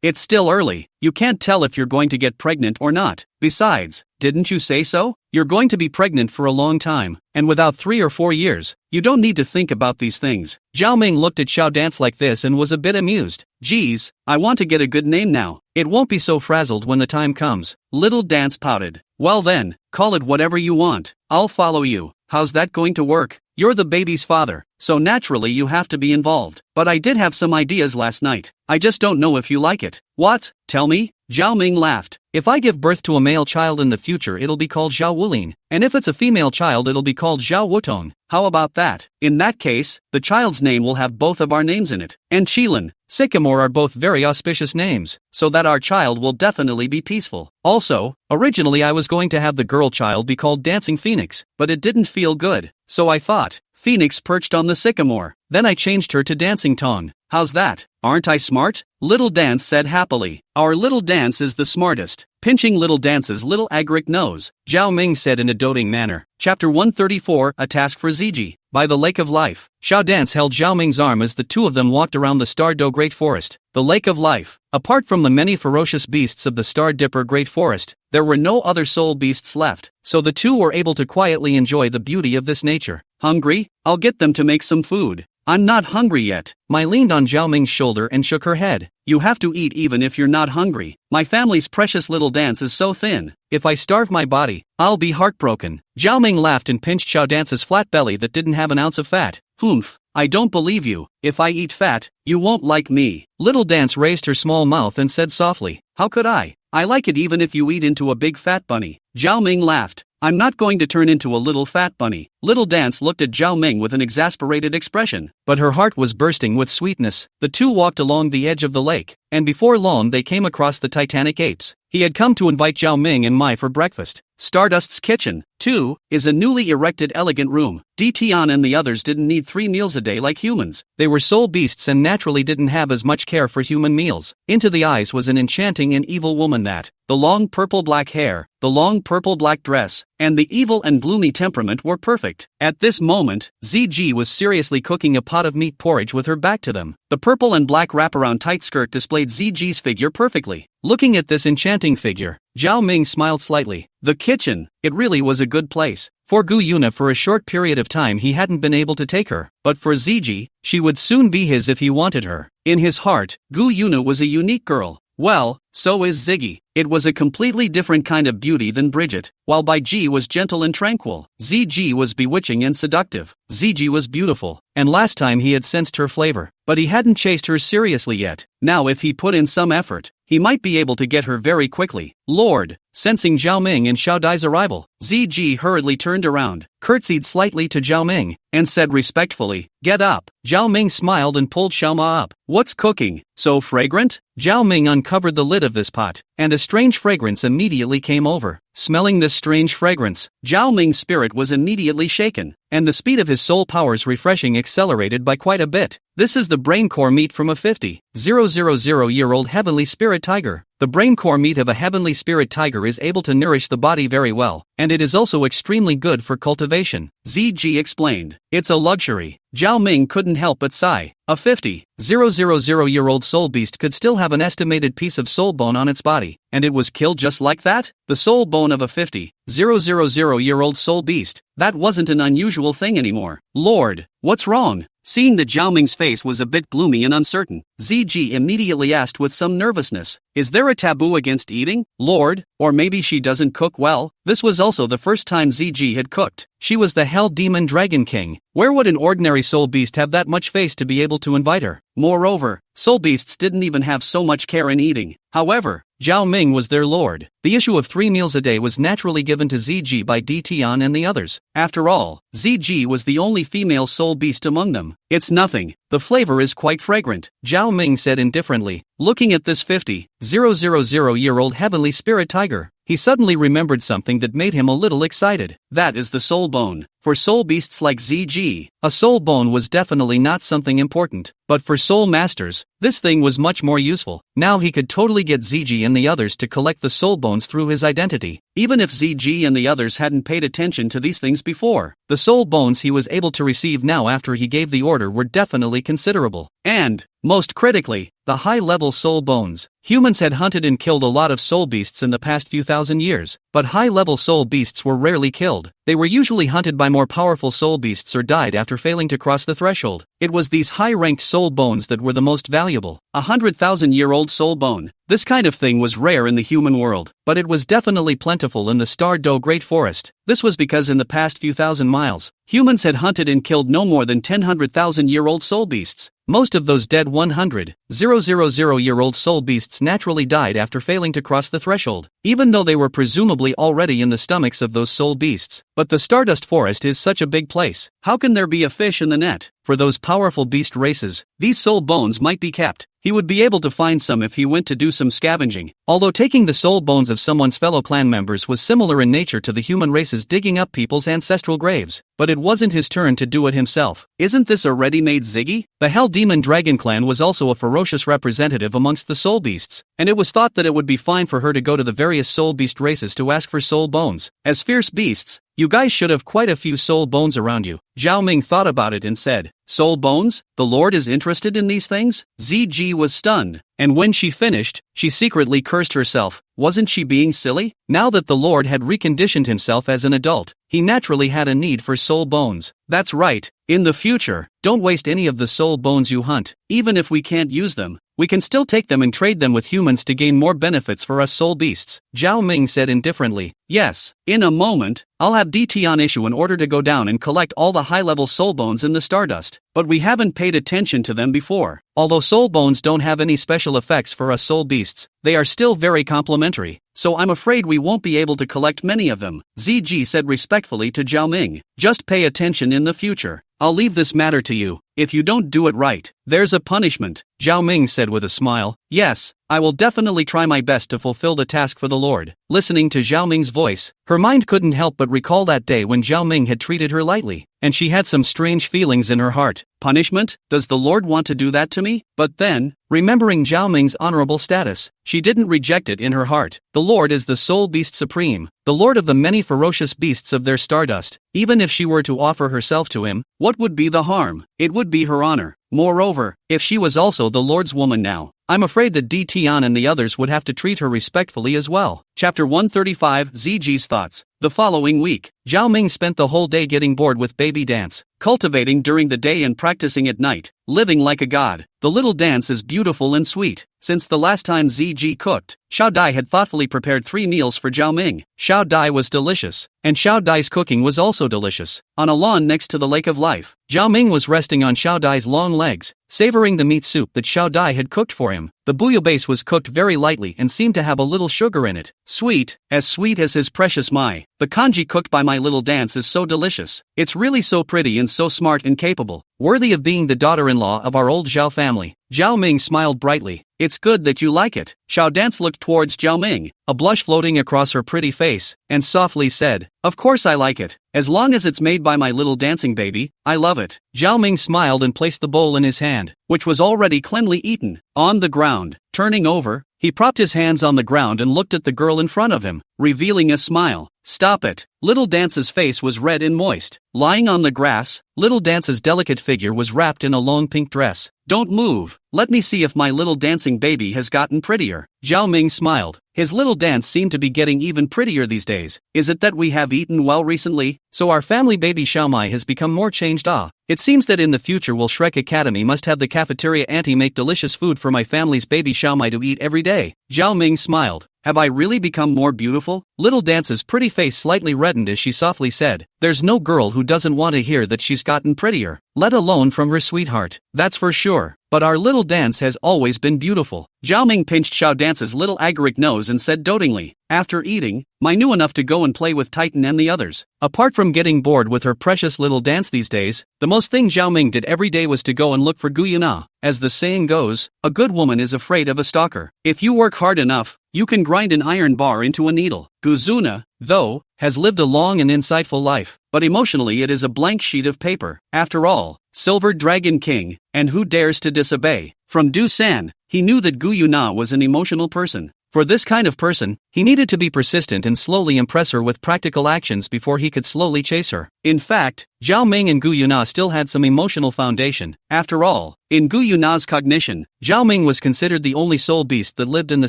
[SPEAKER 1] It's still early. You can't tell if you're going to get pregnant or not. Besides, didn't you say so? You're going to be pregnant for a long time, and without 3 or 4 years, you don't need to think about these things." Zhao Ming looked at Xiao Dance like this and was a bit amused. "Geez, I want to get a good name now. It won't be so frazzled when the time comes." Little Dance pouted. "Well then, call it whatever you want. I'll follow you. How's that going to work? You're the baby's father, so naturally you have to be involved. But I did have some ideas last night. I just don't know if you like it." "What? Tell me?" Zhao Ming laughed. "If I give birth to a male child in the future, it'll be called Zhao Wulin, and if it's a female child, it'll be called Zhao Wutong. How about that? In that case, the child's name will have both of our names in it. And Qilin, Sycamore are both very auspicious names, so that our child will definitely be peaceful. Also, originally I was going to have the girl child be called Dancing Phoenix, but it didn't feel good, so I thought, Phoenix perched on the sycamore. Then I changed her to Dancing Tong. How's that? Aren't I smart?" Little Dance said happily. "Our Little Dance is the smartest." Pinching Little Dance's little agric nose, Zhao Ming said in a doting manner. Chapter 134, A Task for Ziji. By the Lake of Life. Xiao Dance held Zhao Ming's arm as the two of them walked around the Star Do Great Forest. The Lake of Life. Apart from the many ferocious beasts of the Star Dipper Great Forest, there were no other soul beasts left, so the two were able to quietly enjoy the beauty of this nature. "Hungry? I'll get them to make some food." "I'm not hungry yet." Mai leaned on Zhao Ming's shoulder and shook her head. "You have to eat even if you're not hungry. My family's precious Little Dance is so thin. If I starve my body, I'll be heartbroken." Zhao Ming laughed and pinched Xiao Dance's flat belly that didn't have an ounce of fat. "Humph, I don't believe you. If I eat fat, you won't like me." Little Dance raised her small mouth and said softly, "How could I? I like it even if you eat into a big fat bunny." Zhao Ming laughed. "I'm not going to turn into a little fat bunny." Little Dance looked at Zhao Ming with an exasperated expression, but her heart was bursting with sweetness. The two walked along the edge of the lake, and before long they came across the Titanic apes. He had come to invite Zhao Ming and Mai for breakfast. Stardust's kitchen, too, is a newly erected elegant room. Tian and the others didn't need 3 meals a day like humans. They were soul beasts and naturally didn't have as much care for human meals. Into the eyes was an enchanting and evil woman that, the long purple-black hair, the long purple-black dress, and the evil and gloomy temperament were perfect. At this moment, ZG was seriously cooking a pot of meat porridge with her back to them. The purple and black wraparound tight skirt displayed ZG's figure perfectly. Looking at this enchanting figure, Zhao Ming smiled slightly. The kitchen, it really was a good place. For Gu Yuna for a short period of time he hadn't been able to take her, but for Ziji, she would soon be his if he wanted her. In his heart, Gu Yuna was a unique girl. Well, so is Ziggy. It was a completely different kind of beauty than Bridget. While Bai Ji was gentle and tranquil, Ziji was bewitching and seductive. Ziji was beautiful, and last time he had sensed her flavor, but he hadn't chased her seriously yet. Now if he put in some effort, he might be able to get her very quickly. Lord, sensing Zhao Ming and Xiao Dai's arrival, Ziji hurriedly turned around, curtsied slightly to Zhao Ming, and said respectfully, "Get up." Zhao Ming smiled and pulled Xiao Ma up. "What's cooking? So fragrant?" Zhao Ming uncovered the lid of this pot, and a strange fragrance immediately came over. Smelling this strange fragrance, Zhao Ming's spirit was immediately shaken, and the speed of his soul powers refreshing accelerated by quite a bit. This is the brain core meat from a 50,000-year-old heavenly spirit tiger. The brain core meat of a heavenly spirit tiger is able to nourish the body very well, and it is also extremely good for cultivation. Ziji explained. It's a luxury. Zhao Ming couldn't help but sigh. A 50,000-year-old soul beast could still have an estimated piece of soul bone on its body, and it was killed just like that? The soul bone of a 50,000-year-old soul beast. That wasn't an unusual thing anymore. Lord, what's wrong? Seeing that Zhao Ming's face was a bit gloomy and uncertain, Ziji immediately asked with some nervousness, "Is there a taboo against eating, Lord? Or maybe she doesn't cook well?" This was also the first time Ziji had cooked. She was the Hell Demon Dragon King. Where would an ordinary soul beast have that much face to be able to invite her? Moreover, soul beasts didn't even have so much care in eating. However, Zhao Ming was their lord. The issue of 3 meals a day was naturally given to Ziji by Di Tian and the others. After all, Ziji was the only female soul beast among them. "It's nothing. The flavor is quite fragrant," Zhao Ming said indifferently. Looking at this 50,000-year-old heavenly spirit tiger, he suddenly remembered something that made him a little excited. That is the soul bone. For soul beasts like Ziji, a soul bone was definitely not something important. But for soul masters, this thing was much more useful. Now he could totally get Ziji and the others to collect the soul bones through his identity. Even if Ziji and the others hadn't paid attention to these things before, the soul bones he was able to receive now after he gave the order were definitely considerable. And, most critically, the high-level soul bones. Humans had hunted and killed a lot of soul beasts in the past few thousand years, but high-level soul beasts were rarely killed. They were usually hunted by more powerful soul beasts or died after failing to cross the threshold. It was these high-ranked soul bones that were the most valuable. 100,000-year-old soul bone. This kind of thing was rare in the human world, but it was definitely plentiful in the Star Do Great Forest. This was because in the past few thousand miles, humans had hunted and killed no more than 100,000-year-old soul beasts. Most of those dead 100,000-year-old soul beasts naturally died after failing to cross the threshold, even though they were presumably already in the stomachs of those soul beasts. But the Stardust Forest is such a big place. How can there be a fish in the net? For those powerful beast races, these soul bones might be kept. He would be able to find some if he went to do some scavenging. Although taking the soul bones of someone's fellow clan members was similar in nature to the human races digging up people's ancestral graves, but it wasn't his turn to do it himself. Isn't this a ready-made Ziggy? The Hell Demon Dragon Clan was also a ferocious representative amongst the soul beasts, and it was thought that it would be fine for her to go to the various soul beast races to ask for soul bones. As fierce beasts, you guys should have quite a few soul bones around you. Zhao Ming thought about it and said, "Soul bones? The Lord is interested in these things?" Ziji was stunned, and when she finished, she secretly cursed herself. Wasn't she being silly? Now that the Lord had reconditioned himself as an adult, he naturally had a need for soul bones. That's right. In the future, don't waste any of the soul bones you hunt. Even if we can't use them, we can still take them and trade them with humans to gain more benefits for us soul beasts. Zhao Ming said indifferently. Yes, in a moment, I'll have Di Tian issue an order to go down and collect all the high-level soul bones in the Stardust, but we haven't paid attention to them before. Although soul bones don't have any special effects for us soul beasts, they are still very complementary, so I'm afraid we won't be able to collect many of them, Ziji said respectfully to Zhao Ming. Just pay attention in the future. I'll leave this matter to you. If you don't do it right, there's a punishment, Zhao Ming said with a smile. Yes, I will definitely try my best to fulfill the task for the Lord. Listening to Zhao Ming's voice, her mind couldn't help but recall that day when Zhao Ming had treated her lightly, and she had some strange feelings in her heart. Punishment? Does the Lord want to do that to me? But then, remembering Zhao Ming's honorable status, she didn't reject it in her heart. The Lord is the soul beast supreme, the Lord of the many ferocious beasts of their stardust. Even if she were to offer herself to him, what would be the harm? It would be her honor. Moreover, If she was also the Lord's woman now, I'm afraid that Di Tian and the others would have to treat her respectfully as well. Chapter 135 ZG's Thoughts. The following week, Zhao Ming spent the whole day getting bored with baby dance, cultivating during the day and practicing at night, living like a god. The little dance is beautiful and sweet. Since the last time ZG cooked, Xiao Dai had thoughtfully prepared 3 meals for Zhao Ming. Xiao Dai was delicious, and Xiao Dai's cooking was also delicious. On a lawn next to the Lake of Life, Zhao Ming was resting on Xiao Dai's long legs, savoring the meat soup that Xiao Dai had cooked for him. The bouillabaisse was cooked very lightly and seemed to have a little sugar in it. Sweet as his precious Mai. The kanji cooked by my little dance is so delicious. It's really so pretty and so smart and capable, worthy of being the daughter-in-law of our old Zhao family. Zhao Ming smiled brightly. It's good that you like it. Xiao Dance looked towards Zhao Ming, a blush floating across her pretty face, and softly said, "Of course I like it. As long as it's made by my little dancing baby, I love it." Zhao Ming smiled and placed the bowl in his hand, which was already cleanly eaten, on the ground. Turning over, he propped his hands on the ground and looked at the girl in front of him, revealing a smile. "Stop it." Little Dance's face was red and moist. Lying on the grass, Little Dance's delicate figure was wrapped in a long pink dress. "Don't move. Let me see if my little dancing baby has gotten prettier." Zhao Ming smiled. His little dance seemed to be getting even prettier these days. "Is it that we have eaten well recently? So our family baby Xiaomai has become more changed? It seems that in the future will Shrek Academy must have the cafeteria auntie make delicious food for my family's baby Xiaomai to eat every day." Zhao Ming smiled. "Have I really become more beautiful?" Little Dance's pretty face slightly reddened as she softly said, "There's no girl who doesn't want to hear that she's gotten prettier, let alone from her sweetheart. That's for sure. But our little dance has always been beautiful." Zhao Ming pinched Xiao Dance's little agaric nose and said dotingly, "After eating, I knew enough to go and play with Titan and the others." Apart from getting bored with her precious little dance these days, the most thing Zhao Ming did every day was to go and look for Gu Yuna. As the saying goes, a good woman is afraid of a stalker. If you work hard enough, you can grind an iron bar into a needle. Gu Zuna, though, has lived a long and insightful life, but emotionally it is a blank sheet of paper. After all, Silver Dragon King, and who dares to disobey? From Du San, he knew that Gu Yuna was an emotional person. For this kind of person, he needed to be persistent and slowly impress her with practical actions before he could slowly chase her. In fact, Zhao Ming and Gu Yuna still had some emotional foundation. After all, in Gu Yuna's cognition, Zhao Ming was considered the only soul beast that lived in the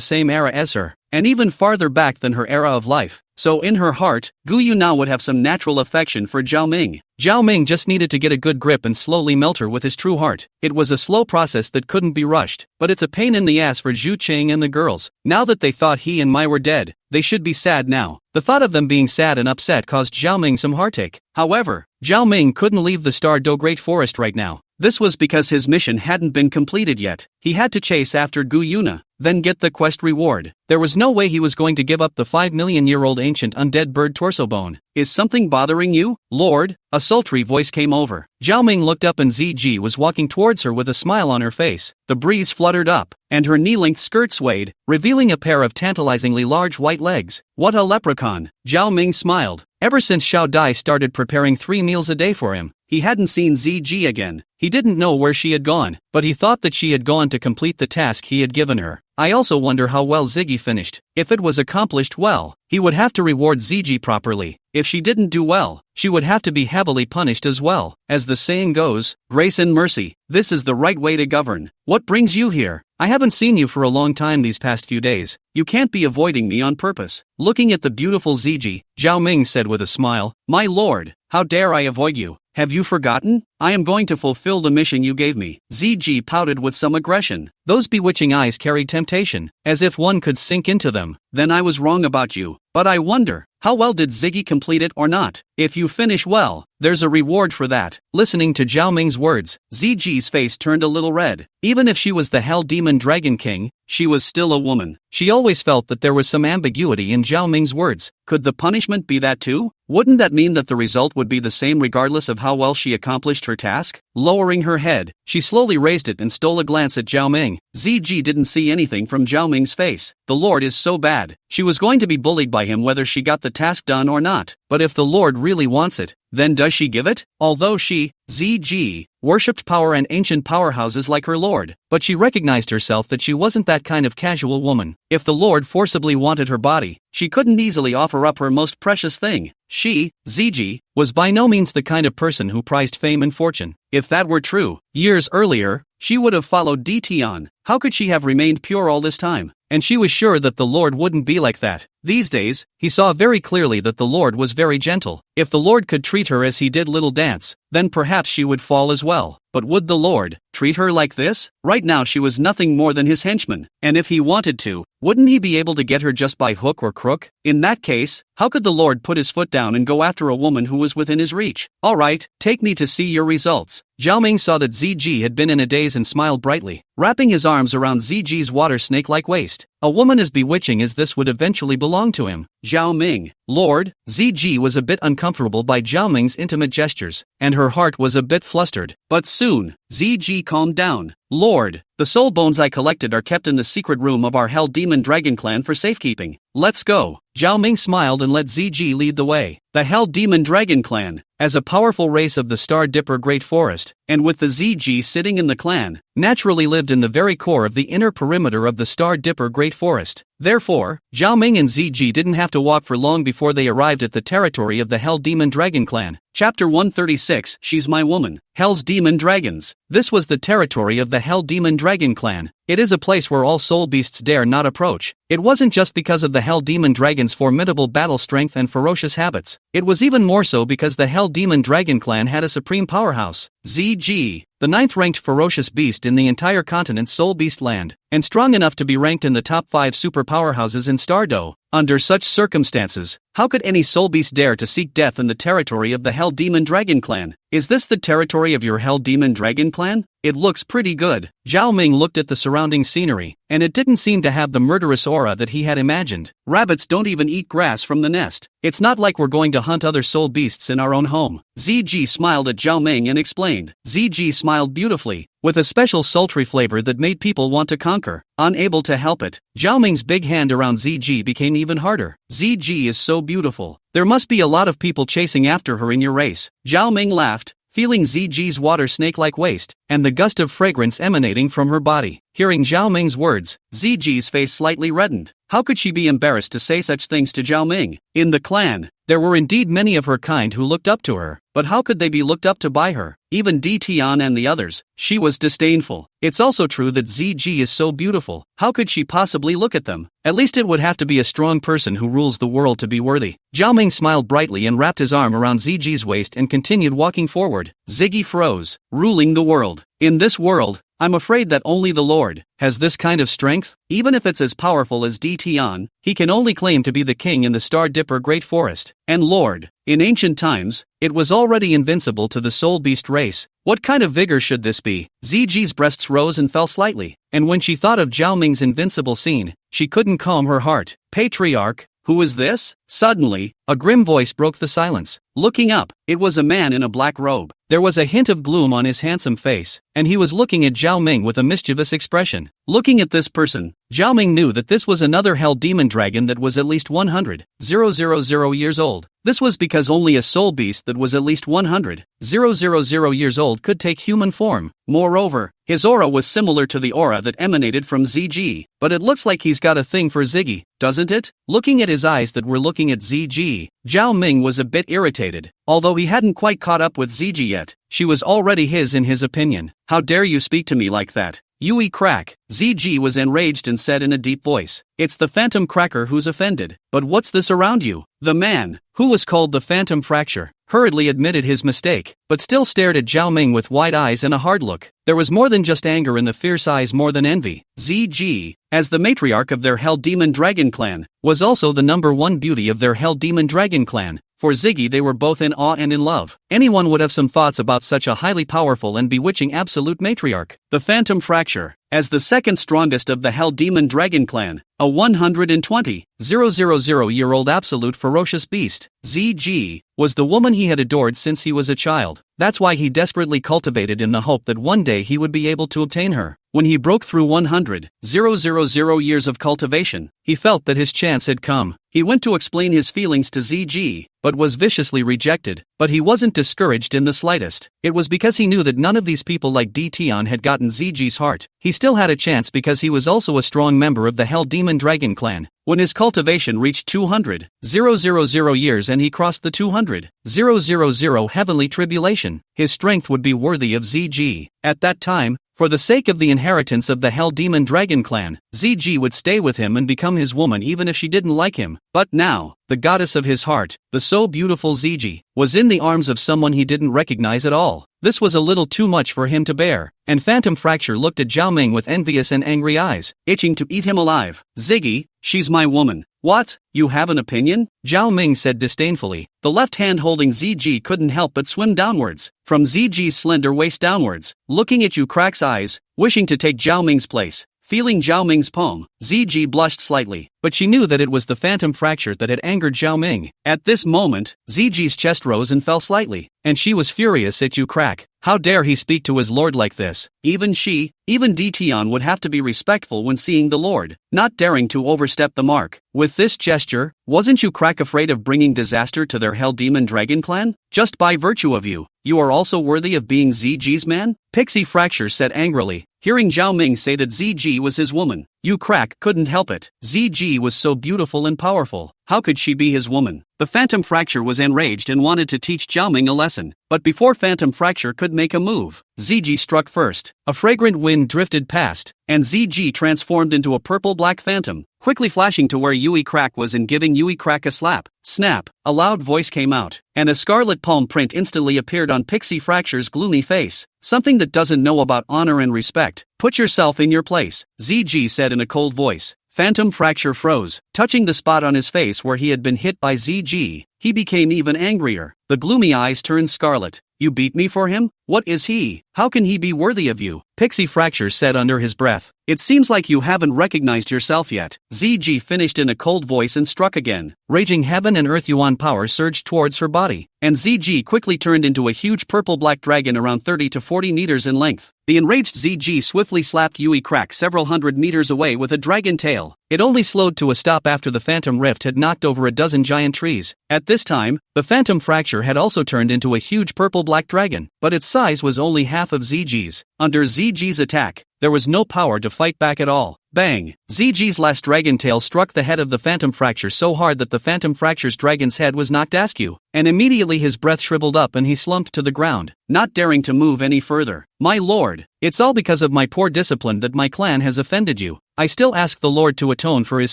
[SPEAKER 1] same era as her, and even farther back than her era of life. So in her heart, Gu Yuna would have some natural affection for Zhao Ming. Zhao Ming just needed to get a good grip and slowly melt her with his true heart. It was a slow process that couldn't be rushed, but it's a pain in the ass for Zhu Qing and the girls. Now that they thought he and Mai were dead, they should be sad now. The thought of them being sad and upset caused Zhao Ming some heartache. However, Zhao Ming couldn't leave the Star Do Great Forest right now. This was because his mission hadn't been completed yet. He had to chase after Gu Yuna, then get the quest reward. There was no way he was going to give up the 5 million-year-old ancient undead bird torso bone. "Is something bothering you, Lord?" A sultry voice came over. Zhao Ming looked up and ZG was walking towards her with a smile on her face. The breeze fluttered up, and her knee-length skirt swayed, revealing a pair of tantalizingly large white legs. "What a leprechaun!" Zhao Ming smiled. Ever since Xiao Dai started preparing 3 meals a day for him, he hadn't seen ZG again. He didn't know where she had gone, but he thought that she had gone to complete the task he had given her. I also wonder how well Ziggy finished. If it was accomplished well, he would have to reward Ziggy properly. If she didn't do well, she would have to be heavily punished as well. As the saying goes, grace and mercy, this is the right way to govern. "What brings you here? I haven't seen you for a long time these past few days. You can't be avoiding me on purpose." Looking at the beautiful Ziggy, Zhao Ming said with a smile, "My lord, how dare I avoid you? Have you forgotten? I am going to fulfill the mission you gave me." ZG pouted with some aggression. Those bewitching eyes carried temptation, as if one could sink into them. "Then I was wrong about you. But I wonder, how well did Ziggy complete it or not? If you finish well, there's a reward for that." Listening to Zhao Ming's words, ZG's face turned a little red. Even if she was the Hell Demon Dragon King, she was still a woman. She always felt that there was some ambiguity in Zhao Ming's words. Could the punishment be that too? Wouldn't that mean that the result would be the same regardless of how well she accomplished her task? Lowering her head, she slowly raised it and stole a glance at Zhao Ming. ZG didn't see anything from Zhao Ming's face. The Lord is so bad. She was going to be bullied by him whether she got the task done or not. But if the Lord really wants it, then does she give it? Although she, ZG, worshipped power and ancient powerhouses like her lord, but she recognized herself that she wasn't that kind of casual woman. If the lord forcibly wanted her body, she couldn't easily offer up her most precious thing. She, ZG, was by no means the kind of person who prized fame and fortune. If that were true, years earlier, she would have followed Dtion. How could she have remained pure all this time? And she was sure that the Lord wouldn't be like that. These days, he saw very clearly that the Lord was very gentle. If the Lord could treat her as he did Little Dance, then perhaps she would fall as well. But would the Lord treat her like this? Right now she was nothing more than his henchman, and if he wanted to, wouldn't he be able to get her just by hook or crook? In that case, how could the Lord put his foot down and go after a woman who was within his reach? Alright, take me to see your results. Zhao Ming saw that ZG had been in a daze and smiled brightly, wrapping his arms around ZG's water snake-like waist. A woman as bewitching as this would eventually belong to him. Zhao Ming, Lord, ZG was a bit uncomfortable by Zhao Ming's intimate gestures, and her heart was a bit flustered. But soon, ZG calmed down. Lord, the soul bones I collected are kept in the secret room of our Hell Demon Dragon clan for safekeeping. Let's go. Zhao Ming smiled and let ZG lead the way. The Hell Demon Dragon clan, as a powerful race of the Star Dipper Great Forest, and with the ZG sitting in the clan, naturally lived in the very core of the inner perimeter of the Star Dipper Great Forest. Therefore, Zhao Ming and ZG didn't have to walk for long before they arrived at the territory of the Hell Demon Dragon clan. Chapter 136, She's My Woman. Hell's Demon Dragons. This was the territory of the Hell Demon Dragon clan. It is a place where all soul beasts dare not approach. It wasn't just because of the Hell Demon Dragon's formidable battle strength and ferocious habits. It was even more so because the Hell Demon Dragon clan had a supreme powerhouse, ZG, the 9th-ranked ferocious beast in the entire continent's Soul Beast land, and strong enough to be ranked in the top 5 super powerhouses in Stardo. Under such circumstances, how could any soul beast dare to seek death in the territory of the Hell Demon Dragon clan? Is this the territory of your Hell Demon Dragon clan? It looks pretty good. Zhao Ming looked at the surrounding scenery, and it didn't seem to have the murderous aura that he had imagined. Rabbits don't even eat grass from the nest. It's not like we're going to hunt other soul beasts in our own home. ZG smiled at Zhao Ming and explained. ZG smiled beautifully, with a special sultry flavor that made people want to conquer. Unable to help it, Zhao Ming's big hand around ZG became even harder. ZG is so beautiful. There must be a lot of people chasing after her in your race. Zhao Ming laughed, feeling ZG's water snake-like waist, and the gust of fragrance emanating from her body. Hearing Zhao Ming's words, ZG's face slightly reddened. How could she be embarrassed to say such things to Zhao Ming? In the clan, there were indeed many of her kind who looked up to her, but how could they be looked up to by her? Even Dtion and the others. She was disdainful. It's also true that ZG is so beautiful. How could she possibly look at them? At least it would have to be a strong person who rules the world to be worthy. Zhao Ming smiled brightly and wrapped his arm around ZG's waist and continued walking forward. Ziggy froze, ruling the world. In this world, I'm afraid that only the Lord has this kind of strength. Even if it's as powerful as Dtion, he can only claim to be the king in the Star Dipper Great Forest. And Lord, in ancient times, it was already invincible to the Soul Beast race. What kind of vigor should this be? ZG's breasts rose and fell slightly, and when she thought of Zhao Ming's invincible scene, she couldn't calm her heart. Patriarch, who is this? Suddenly, a grim voice broke the silence. Looking up, it was a man in a black robe. There was a hint of gloom on his handsome face, and he was looking at Zhao Ming with a mischievous expression. Looking at this person, Zhao Ming knew that this was another Hell Demon Dragon that was at least 100,000 years old. This was because only a soul beast that was at least 100,000 years old could take human form. Moreover, his aura was similar to the aura that emanated from ZG, but it looks like he's got a thing for Ziggy, doesn't it? Looking at his eyes that were looking at ZG, Zhao Ming was a bit irritated. Although he hadn't quite caught up with ZG yet, she was already his in his opinion. How dare you speak to me like that? Yui crack. ZG was enraged and said in a deep voice, "It's the Phantom Cracker who's offended. But what's this around you?" The man, who was called the Phantom Fracture, hurriedly admitted his mistake, but still stared at Zhao Ming with wide eyes and a hard look. There was more than just anger in the fierce eyes, more than envy. ZG, as the matriarch of their Hell Demon Dragon clan, was also the #1 beauty of their Hell Demon Dragon clan. For Ziggy they were both in awe and in love. Anyone would have some thoughts about such a highly powerful and bewitching absolute matriarch. The Phantom Fracture, as the second strongest of the Hell Demon Dragon clan, a 120,000-year-old absolute ferocious beast, ZG, was the woman he had adored since he was a child. That's why he desperately cultivated in the hope that one day he would be able to obtain her. When he broke through 100,000 years of cultivation, he felt that his chance had come. He went to explain his feelings to ZG, but was viciously rejected. But he wasn't discouraged in the slightest. It was because he knew that none of these people like Tion had gotten ZG's heart. He still had a chance because he was also a strong member of the Hell Demon Dragon clan. When his cultivation reached 200,000 years and he crossed the 200,000 heavenly tribulation, his strength would be worthy of ZG. At that time, for the sake of the inheritance of the Hell Demon Dragon clan, ZG would stay with him and become his woman even if she didn't like him. But now, the goddess of his heart, the so beautiful ZG, was in the arms of someone he didn't recognize at all. This was a little too much for him to bear, and Phantom Fracture looked at Zhao Ming with envious and angry eyes, itching to eat him alive. Ziggy, she's my woman. What? You have an opinion? Zhao Ming said disdainfully. The left hand holding ZG couldn't help but swim downwards, from ZG's slender waist downwards, looking at Yu Crack's eyes, wishing to take Zhao Ming's place. Feeling Zhao Ming's palm, ZG blushed slightly, but she knew that it was the Phantom Fracture that had angered Zhao Ming. At this moment, ZG's chest rose and fell slightly, and she was furious at Yu Crack. How dare he speak to his lord like this? Even Tion would have to be respectful when seeing the lord, not daring to overstep the mark. With this gesture, wasn't Yu Crack afraid of bringing disaster to their Hell Demon Dragon clan? Just by virtue of you are also worthy of being ZG's man? Pixie Fracture said angrily, hearing Zhao Ming say that ZG was his woman. Yu Crack couldn't help it. ZG was so beautiful and powerful. How could she be his woman? The Phantom Fracture was enraged and wanted to teach Zhao Ming a lesson. But before Phantom Fracture could make a move, ZG struck first. A fragrant wind drifted past, and ZG transformed into a purple-black phantom, quickly flashing to where Yu Crack was and giving Yu Crack a slap. Snap! A loud voice came out, and a scarlet palm print instantly appeared on Pixie Fracture's gloomy face. Something that doesn't know about honor and respect. Put yourself in your place, ZG said in a cold voice. Phantom Fracture froze, touching the spot on his face where he had been hit by ZG. He became even angrier. The gloomy eyes turned scarlet. You beat me for him? What is he? How can he be worthy of you? Pixie Fracture said under his breath. It seems like you haven't recognized yourself yet. ZG finished in a cold voice and struck again. Raging heaven and earth yuan power surged towards her body, and ZG quickly turned into a huge purple-black dragon around 30 to 40 meters in length. The enraged ZG swiftly slapped Yu Crack several hundred meters away with a dragon tail. It only slowed to a stop after the Phantom Rift had knocked over a dozen giant trees. At this time, the Phantom Fracture had also turned into a huge purple-black dragon, but its size was only half of ZG's. Under ZG's attack, there was no power to fight back at all. Bang! ZG's last dragon tail struck the head of the Phantom Fracture so hard that the Phantom Fracture's dragon's head was knocked askew, and immediately his breath shriveled up and he slumped to the ground, not daring to move any further. My lord, it's all because of my poor discipline that my clan has offended you. I still ask the Lord to atone for his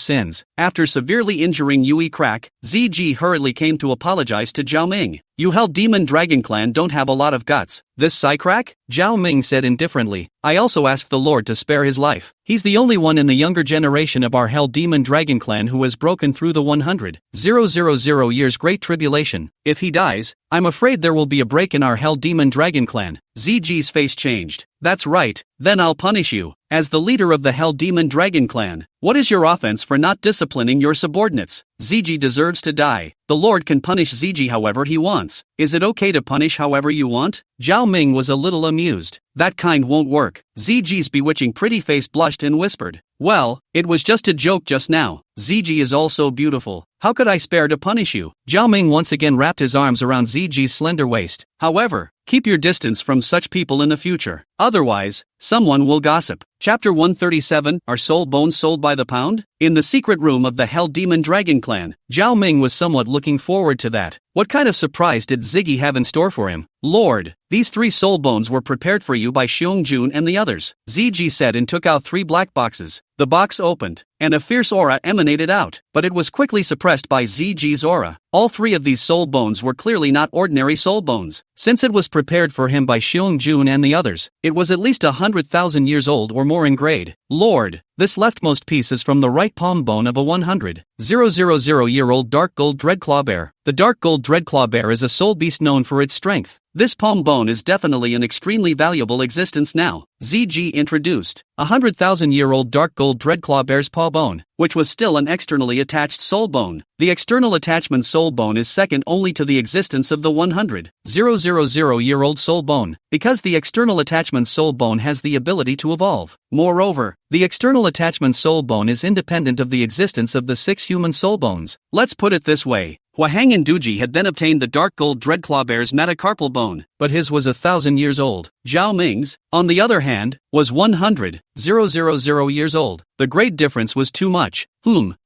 [SPEAKER 1] sins. After severely injuring Yu Crack, ZG hurriedly came to apologize to Zhao Ming. You Hell Demon Dragon clan don't have a lot of guts. This Psycrack? Zhao Ming said indifferently. I also ask the Lord to spare his life. He's the only one in the younger generation of our Hell Demon Dragon clan who has broken through the 100,000 years Great Tribulation. If he dies, I'm afraid there will be a break in our Hell Demon Dragon clan. ZG's face changed. That's right, then I'll punish you. As the leader of the Hell Demon Dragon clan, what is your offense for not disciplining your subordinates? ZG deserves to die. The Lord can punish ZG however he wants. Is it okay to punish however you want? Zhao Ming was a little amused. That kind won't work. ZG's bewitching pretty face blushed and whispered. Well, it was just a joke just now. ZG is all so beautiful. How could I spare to punish you? Zhao Ming once again wrapped his arms around ZG's slender waist. However, keep your distance from such people in the future. Otherwise, someone will gossip. Chapter 137, Are Soul Bones Sold by the Pound? In the secret room of the Hell Demon Dragon clan, Zhao Ming was somewhat looking forward to that. What kind of surprise did Ziggy have in store for him? Lord, these 3 soul bones were prepared for you by Xiong and the others, ZG said and took out 3 black boxes. The box opened, and a fierce aura emanated out, but it was quickly suppressed by ZG's aura. All 3 of these soul bones were clearly not ordinary soul bones. Since it was prepared for him by Xiong and the others, it was at least 100,000 years old or more in grade. Lord, this leftmost piece is from the right palm bone of a 100,000-year-old dark gold dreadclaw bear. The dark gold dreadclaw bear is a soul beast known for its strength. This palm bone is definitely an extremely valuable existence now, ZG introduced. 100,000-year-old dark gold dreadclaw bear's paw bone, which was still an externally attached soul bone. The external attachment soul bone is second only to the existence of the 100,000-year-old soul bone, because the external attachment soul bone has the ability to evolve. Moreover, the external attachment soul bone is independent of the existence of the 6 human soul bones. Let's put it this way. Hwang and Duji had then obtained the dark gold dreadclaw bear's metacarpal bone, but his was 1,000 years old. Zhao Ming's, on the other hand, was 100,000 years old. The great difference was too much.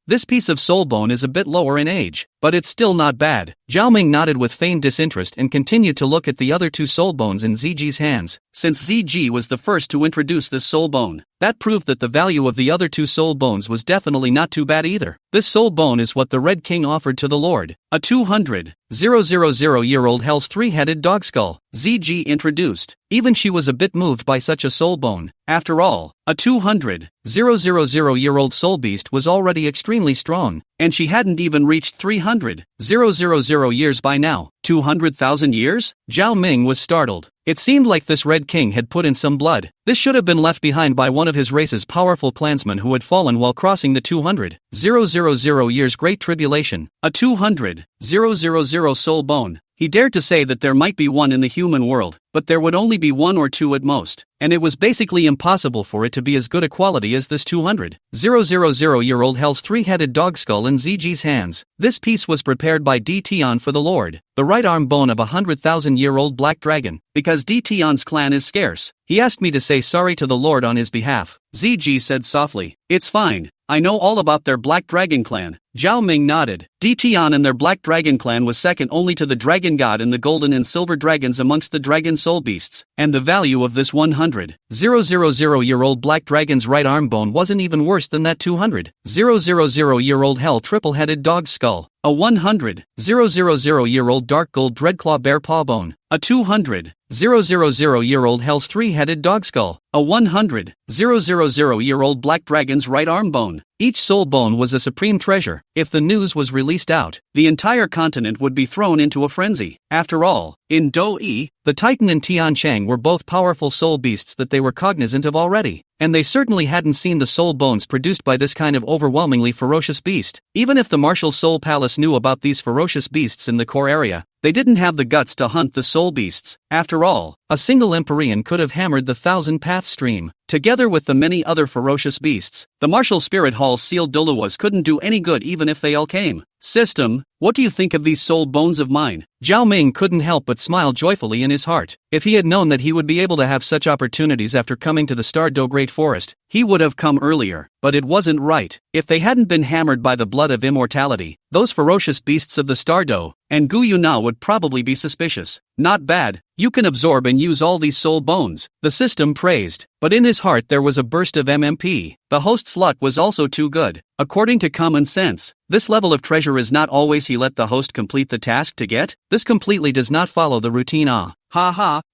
[SPEAKER 1] This piece of soul bone is a bit lower in age, but it's still not bad. Zhao Ming nodded with feigned disinterest and continued to look at the other 2 soul bones in Ziji's hands. Since Ziji was the first to introduce this soul bone, that proved that the value of the other 2 soul bones was definitely not too bad either. This soul bone is what the Red King offered to the Lord. A 200,000-year-old hell's 3-headed dog skull, Ziji introduced. Even she was a bit moved by such a soul bone. After all, a 200,000-year-old soul beast was already extremely strong, and she hadn't even reached 300,000 years by now. 200,000 years? Zhao Ming was startled. It seemed like this Red King had put in some blood. This should have been left behind by one of his race's powerful clansmen who had fallen while crossing the 200,000 years Great Tribulation. A 200,000 soul bone. He dared to say that there might be one in the human world, but there would only be 1 or 2 at most, and it was basically impossible for it to be as good a quality as this 200,000-year-old hell's 3-headed dog skull in Ziji's hands. This piece was prepared by D. Tian for the Lord, the right arm bone of a 100,000-year-old black dragon. Because D. Tian's clan is scarce, he asked me to say sorry to the Lord on his behalf. Ziji said softly, "It's fine. I know all about their Black Dragon clan." Zhao Ming nodded. D. Tian and their Black Dragon clan was second only to the Dragon God and the Golden and Silver Dragons amongst the Dragon Soul Beasts, and the value of this 100,000-year-old Black Dragon's right arm bone wasn't even worse than that 200,000-year-old Hell triple-headed dog skull. A 100,000-year-old dark gold dreadclaw bear paw bone. A 200,000-year-old Hell's 3-headed dog skull. A 100,000-year-old black dragon's right arm bone. Each soul bone was a supreme treasure. If the news was released out, the entire continent would be thrown into a frenzy. After all, in Douluo, the Titan and Tian Chang were both powerful soul beasts that they were cognizant of already, and they certainly hadn't seen the soul bones produced by this kind of overwhelmingly ferocious beast. Even if the Martial Soul Palace knew about these ferocious beasts in the core area, they didn't have the guts to hunt the soul beasts. After all, a single Empyrean could have hammered the 1,000-path stream. Together with the many other ferocious beasts, the Martial Spirit Hall's sealed Douluos couldn't do any good even if they all came. System, what do you think of these soul bones of mine? Zhao Ming couldn't help but smile joyfully in his heart. If he had known that he would be able to have such opportunities after coming to the Stardo Great Forest, he would have come earlier. But it wasn't right. If they hadn't been hammered by the blood of immortality, those ferocious beasts of the Stardo and Gu Yuna would probably be suspicious. Not bad. You can absorb and use all these soul bones, the system praised. But in his heart there was a burst of MMP. The host's luck was also too good. According to common sense, this level of treasure is not always he let the host complete the task to get. This completely does not follow the routine.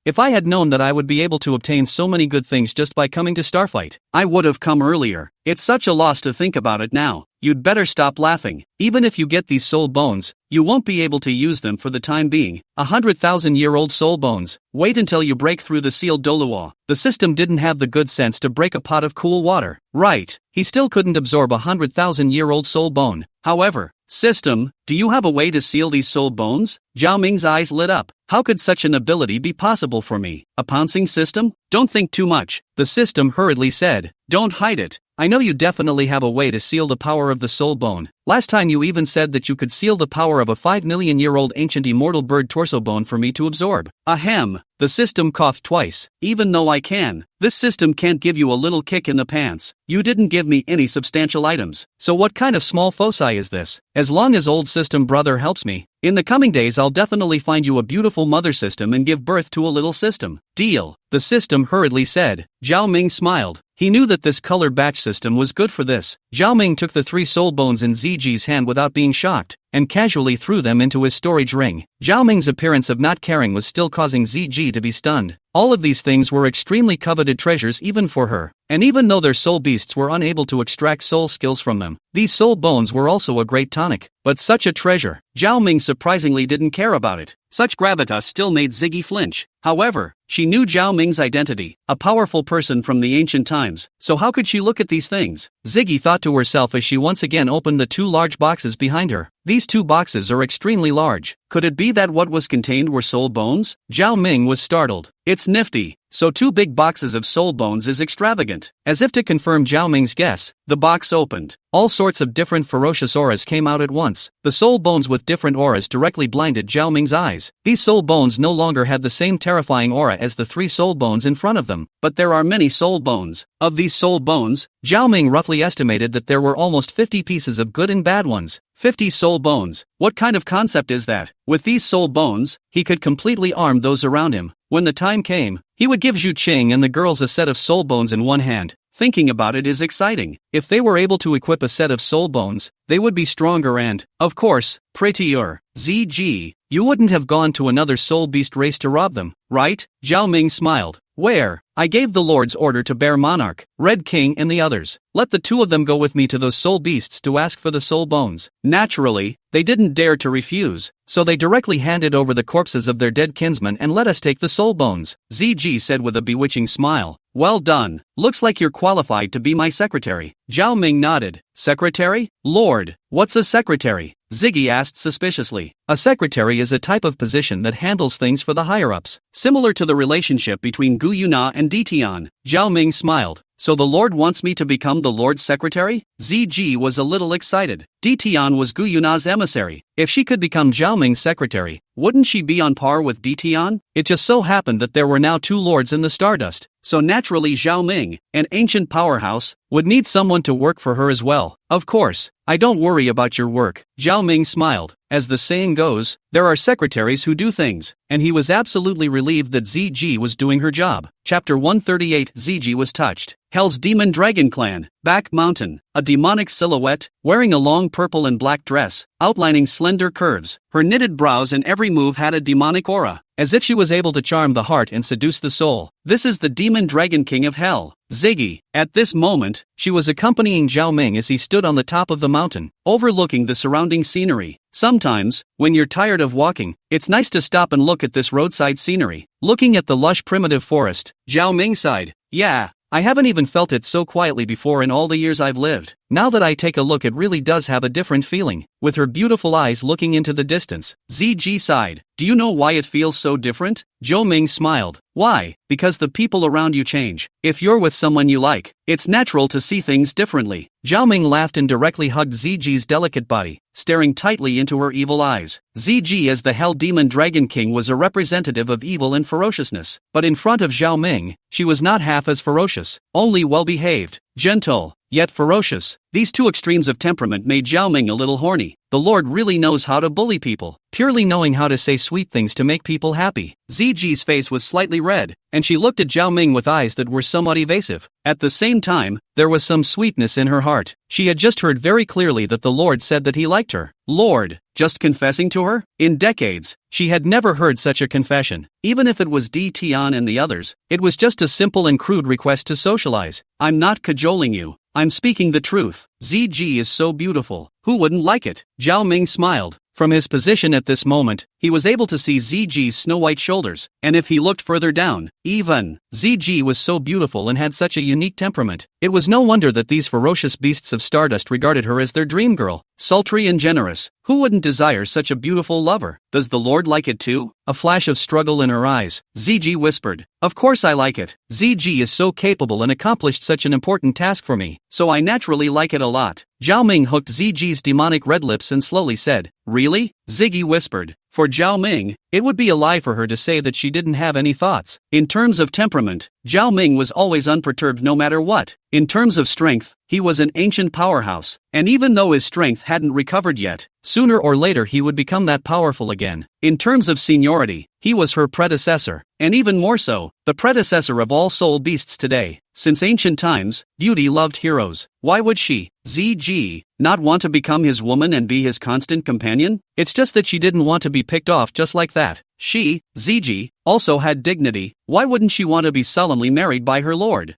[SPEAKER 1] If I had known that I would be able to obtain so many good things just by coming to Starfight, I would have come earlier. It's such a loss to think about it now. You'd better stop laughing. Even if you get these soul bones, you won't be able to use them for the time being. 100,000-year-old soul bones. Wait until you break through the sealed Douluo. The system didn't have the good sense to break a pot of cool water. Right, he still couldn't absorb a 100,000-year-old soul bone. However, system, do you have a way to seal these soul bones? Zhao Ming's eyes lit up. How could such an ability be possible for me? A pouncing system? Don't think too much. The system hurriedly said. Don't hide it. I know you definitely have a way to seal the power of the soul bone. Last time you even said that you could seal the power of a 5 million-year-old ancient immortal bird torso bone for me to absorb. Ahem. The system coughed twice. Even though I can, this system can't give you a little kick in the pants. You didn't give me any substantial items. So what kind of small foci is this? As long as old system brother helps me, in the coming days I'll definitely find you a beautiful mother system and give birth to a little system. Deal. The system hurriedly said. Zhao Ming smiled. He knew that this color batch system was good for this. Zhao Ming took the 3 soul bones in Ziji's hand without being shocked, and casually threw them into his storage ring. Zhao Ming's appearance of not caring was still causing Ziji to be stunned. All of these things were extremely coveted treasures even for her. And even though their soul beasts were unable to extract soul skills from them, these soul bones were also a great tonic. But such a treasure, Zhao Ming surprisingly didn't care about it. Such gravitas still made Ziggy flinch. However, she knew Zhao Ming's identity, a powerful person from the ancient times, so how could she look at these things? Ziggy thought to herself as she once again opened the two large boxes behind her. These two boxes are extremely large. Could it be that what was contained were soul bones? Zhao Ming was startled. It's nifty. So 2 big boxes of soul bones is extravagant. As if to confirm Zhao Ming's guess, the box opened. All sorts of different ferocious auras came out at once. The soul bones with different auras directly blinded Zhao Ming's eyes. These soul bones no longer had the same terrifying aura as the 3 soul bones in front of them, but there are many soul bones. Of these soul bones, Zhao Ming roughly estimated that there were almost 50 pieces of good and bad ones. 50 soul bones. What kind of concept is that? With these soul bones, he could completely arm those around him. When the time came, he would give Zhu Qing and the girls a set of soul bones in one hand. Thinking about it is exciting. If they were able to equip a set of soul bones, they would be stronger and, of course, prettier. ZG, you wouldn't have gone to another soul beast race to rob them, right? Zhao Ming smiled. Where? I gave the Lord's order to Bear Monarch, Red King and the others. Let the 2 of them go with me to those soul beasts to ask for the soul bones. Naturally, they didn't dare to refuse, so they directly handed over the corpses of their dead kinsmen and let us take the soul bones. ZG said with a bewitching smile. Well done. Looks like you're qualified to be my secretary. Zhao Ming nodded. Secretary? Lord, what's a secretary? Ziggy asked suspiciously. A secretary is a type of position that handles things for the higher-ups, similar to the relationship between Gu Yuna and Ditian. Zhao Ming smiled. So the Lord wants me to become the Lord's secretary? ZG was a little excited. Ditian was Gu Yuna's emissary. If she could become Zhao Ming's secretary, wouldn't she be on par with Ditian? It just so happened that there were now 2 lords in the Stardust, so naturally Zhao Ming, an ancient powerhouse, would need someone to work for her as well. Of course, I don't worry about your work. Zhao Ming smiled. As the saying goes, there are secretaries who do things, and he was absolutely relieved that ZG was doing her job. Chapter 138. ZG was touched. Hell's Demon Dragon Clan, Back Mountain, a demonic silhouette, wearing a long purple and black dress, outlining slender curves. Her knitted brows and every move had a demonic aura, as if she was able to charm the heart and seduce the soul. This is the Demon Dragon King of Hell, Ziggy. At this moment, she was accompanying Zhao Ming as he stood on the top of the mountain, overlooking the surrounding scenery. Sometimes, when you're tired of walking, it's nice to stop and look at this roadside scenery. Looking at the lush primitive forest, Zhao Ming sighed. Yeah, I haven't even felt it so quietly before in all the years I've lived. Now that I take a look, it really does have a different feeling. With her beautiful eyes looking into the distance, ZG sighed. Do you know why it feels so different? Zhao Ming smiled. Why? Because the people around you change. If you're with someone you like, it's natural to see things differently. Zhao Ming laughed and directly hugged ZG's delicate body, staring tightly into her evil eyes. ZG as the Hell Demon Dragon King was a representative of evil and ferociousness, but in front of Zhao Ming, she was not half as ferocious, only well-behaved, gentle, yet ferocious. These 2 extremes of temperament made Zhao Ming a little horny. The Lord really knows how to bully people, purely knowing how to say sweet things to make people happy. ZG's face was slightly red, and she looked at Zhao Ming with eyes that were somewhat evasive. At the same time, there was some sweetness in her heart. She had just heard very clearly that the Lord said that he liked her. Lord, just confessing to her? In decades, she had never heard such a confession. Even if it was Di Tian and the others, it was just a simple and crude request to socialize. I'm not cajoling you. I'm speaking the truth. ZG is so beautiful. Who wouldn't like it? Zhao Ming smiled. From his position at this moment, he was able to see ZG's snow-white shoulders, and if he looked further down, even, ZG was so beautiful and had such a unique temperament. It was no wonder that these ferocious beasts of Stardust regarded her as their dream girl, sultry and generous. Who wouldn't desire such a beautiful lover? Does the Lord like it too? A flash of struggle in her eyes, ZG whispered. Of course I like it. ZG is so capable and accomplished such an important task for me, so I naturally like it a lot. Zhao Ming hooked ZG's demonic red lips and slowly said, Really? Ziggy whispered. For Zhao Ming, it would be a lie for her to say that she didn't have any thoughts. In terms of temperament, Zhao Ming was always unperturbed no matter what. In terms of strength, he was an ancient powerhouse, and even though his strength hadn't recovered yet, sooner or later he would become that powerful again. In terms of seniority, he was her predecessor, and even more so, the predecessor of all soul beasts today. Since ancient times, beauty loved heroes. Why would she, ZG, not want to become his woman and be his constant companion? It's just that she didn't want to be picked off just like that. She, Ziji, also had dignity. Why wouldn't she want to be solemnly married by her lord?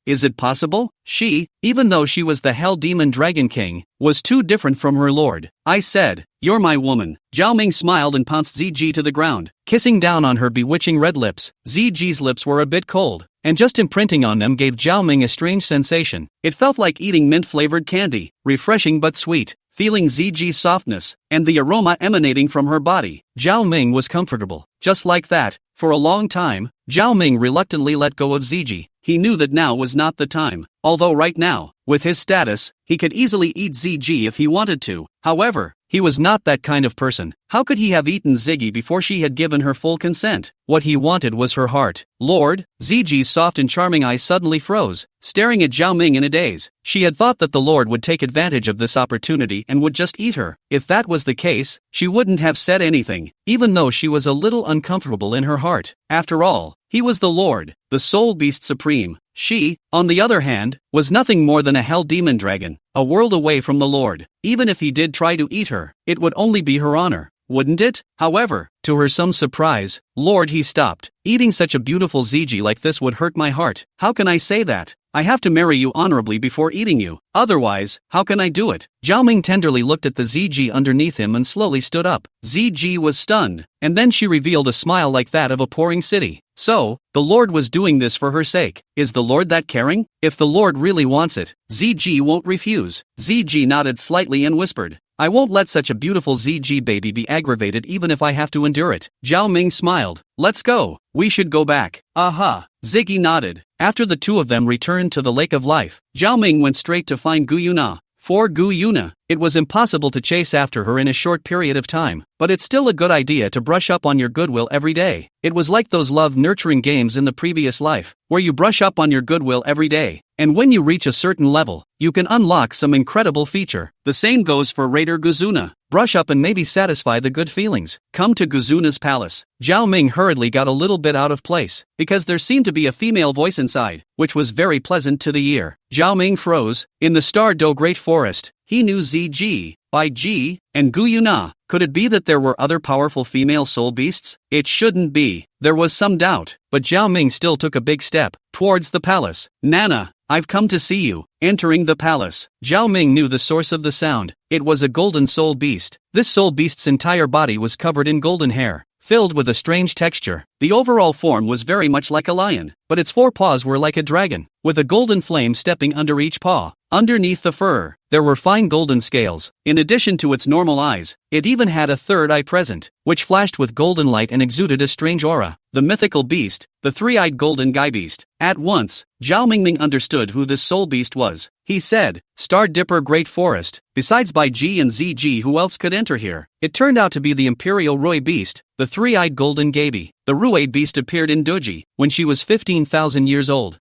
[SPEAKER 1] Is it possible? She, even though she was the Hell Demon Dragon King, was too different from her lord. I said, "You're my woman." Zhao Ming smiled and pounced Ziji to the ground, kissing down on her bewitching red lips. Ziji's lips were a bit cold, and just imprinting on them gave Zhao Ming a strange sensation. It felt like eating mint-flavored candy, refreshing but sweet. Feeling Ziji's softness, and the aroma emanating from her body, Zhao Ming was comfortable. Just like that, for a long time, Zhao Ming reluctantly let go of Ziji. He knew that now was not the time, although right now, with his status, he could easily eat Ziji if he wanted to. However, he was not that kind of person. How could he have eaten Ziggy before she had given her full consent? What he wanted was her heart. Lord, Ziji's soft and charming eyes suddenly froze, staring at Zhao Ming in a daze. She had thought that the Lord would take advantage of this opportunity and would just eat her. If that was the case, she wouldn't have said anything, even though she was a little uncomfortable in her heart. After all, he was the Lord, the Soul Beast Supreme. She, on the other hand, was nothing more than a Hell Demon Dragon, a world away from the Lord. Even if he did try to eat her, it would only be her honor, wouldn't it? However, to her some surprise, Lord, he stopped. Eating such a beautiful Ziji like this would hurt my heart. How can I say that? I have to marry you honorably before eating you. Otherwise, how can I do it? Zhao Ming tenderly looked at the Ziji underneath him and slowly stood up. Ziji was stunned, and then she revealed a smile like that of a pouring city. So, the Lord was doing this for her sake. Is the Lord that caring? If the Lord really wants it, Ziji won't refuse. Ziji nodded slightly and whispered, I won't let such a beautiful ZG baby be aggravated even if I have to endure it. Zhao Ming smiled. Let's go. We should go back. Aha. Ziggy nodded. After the two of them returned to the Lake of Life, Zhao Ming went straight to find Gu Yuna. For Gu Yuna, it was impossible to chase after her in a short period of time, but it's still a good idea to brush up on your goodwill every day. It was like those love-nurturing games in the previous life, where you brush up on your goodwill every day, and when you reach a certain level, you can unlock some incredible feature. The same goes for Raider Guzuna. Brush up and maybe satisfy the good feelings. Come to Guzuna's palace. Zhao Ming hurriedly got a little bit out of place, because there seemed to be a female voice inside, which was very pleasant to the ear. Zhao Ming froze. In the Star Do Great Forest, he knew ZG, Bai Ji, and Gu Yuna. Could it be that there were other powerful female soul beasts? It shouldn't be. There was some doubt, but Zhao Ming still took a big step towards the palace. Nana, I've come to see you. Entering the palace, Zhao Ming knew the source of the sound. It was a golden soul beast. This soul beast's entire body was covered in golden hair, filled with a strange texture. The overall form was very much like a lion, but its four paws were like a dragon, with a golden flame stepping under each paw. Underneath the fur, there were fine golden scales. In addition to its normal eyes, it even had a third eye present, which flashed with golden light and exuded a strange aura. The mythical beast, the three-eyed golden guy beast. At once, Zhao Mingming understood who this soul beast was. He said, Star Dipper Great Forest. Besides Bai Ji and ZG, who else could enter here? It turned out to be the Imperial Rui beast, the three-eyed golden gaby. The Rui beast appeared in Doji when she was 15,000 years old.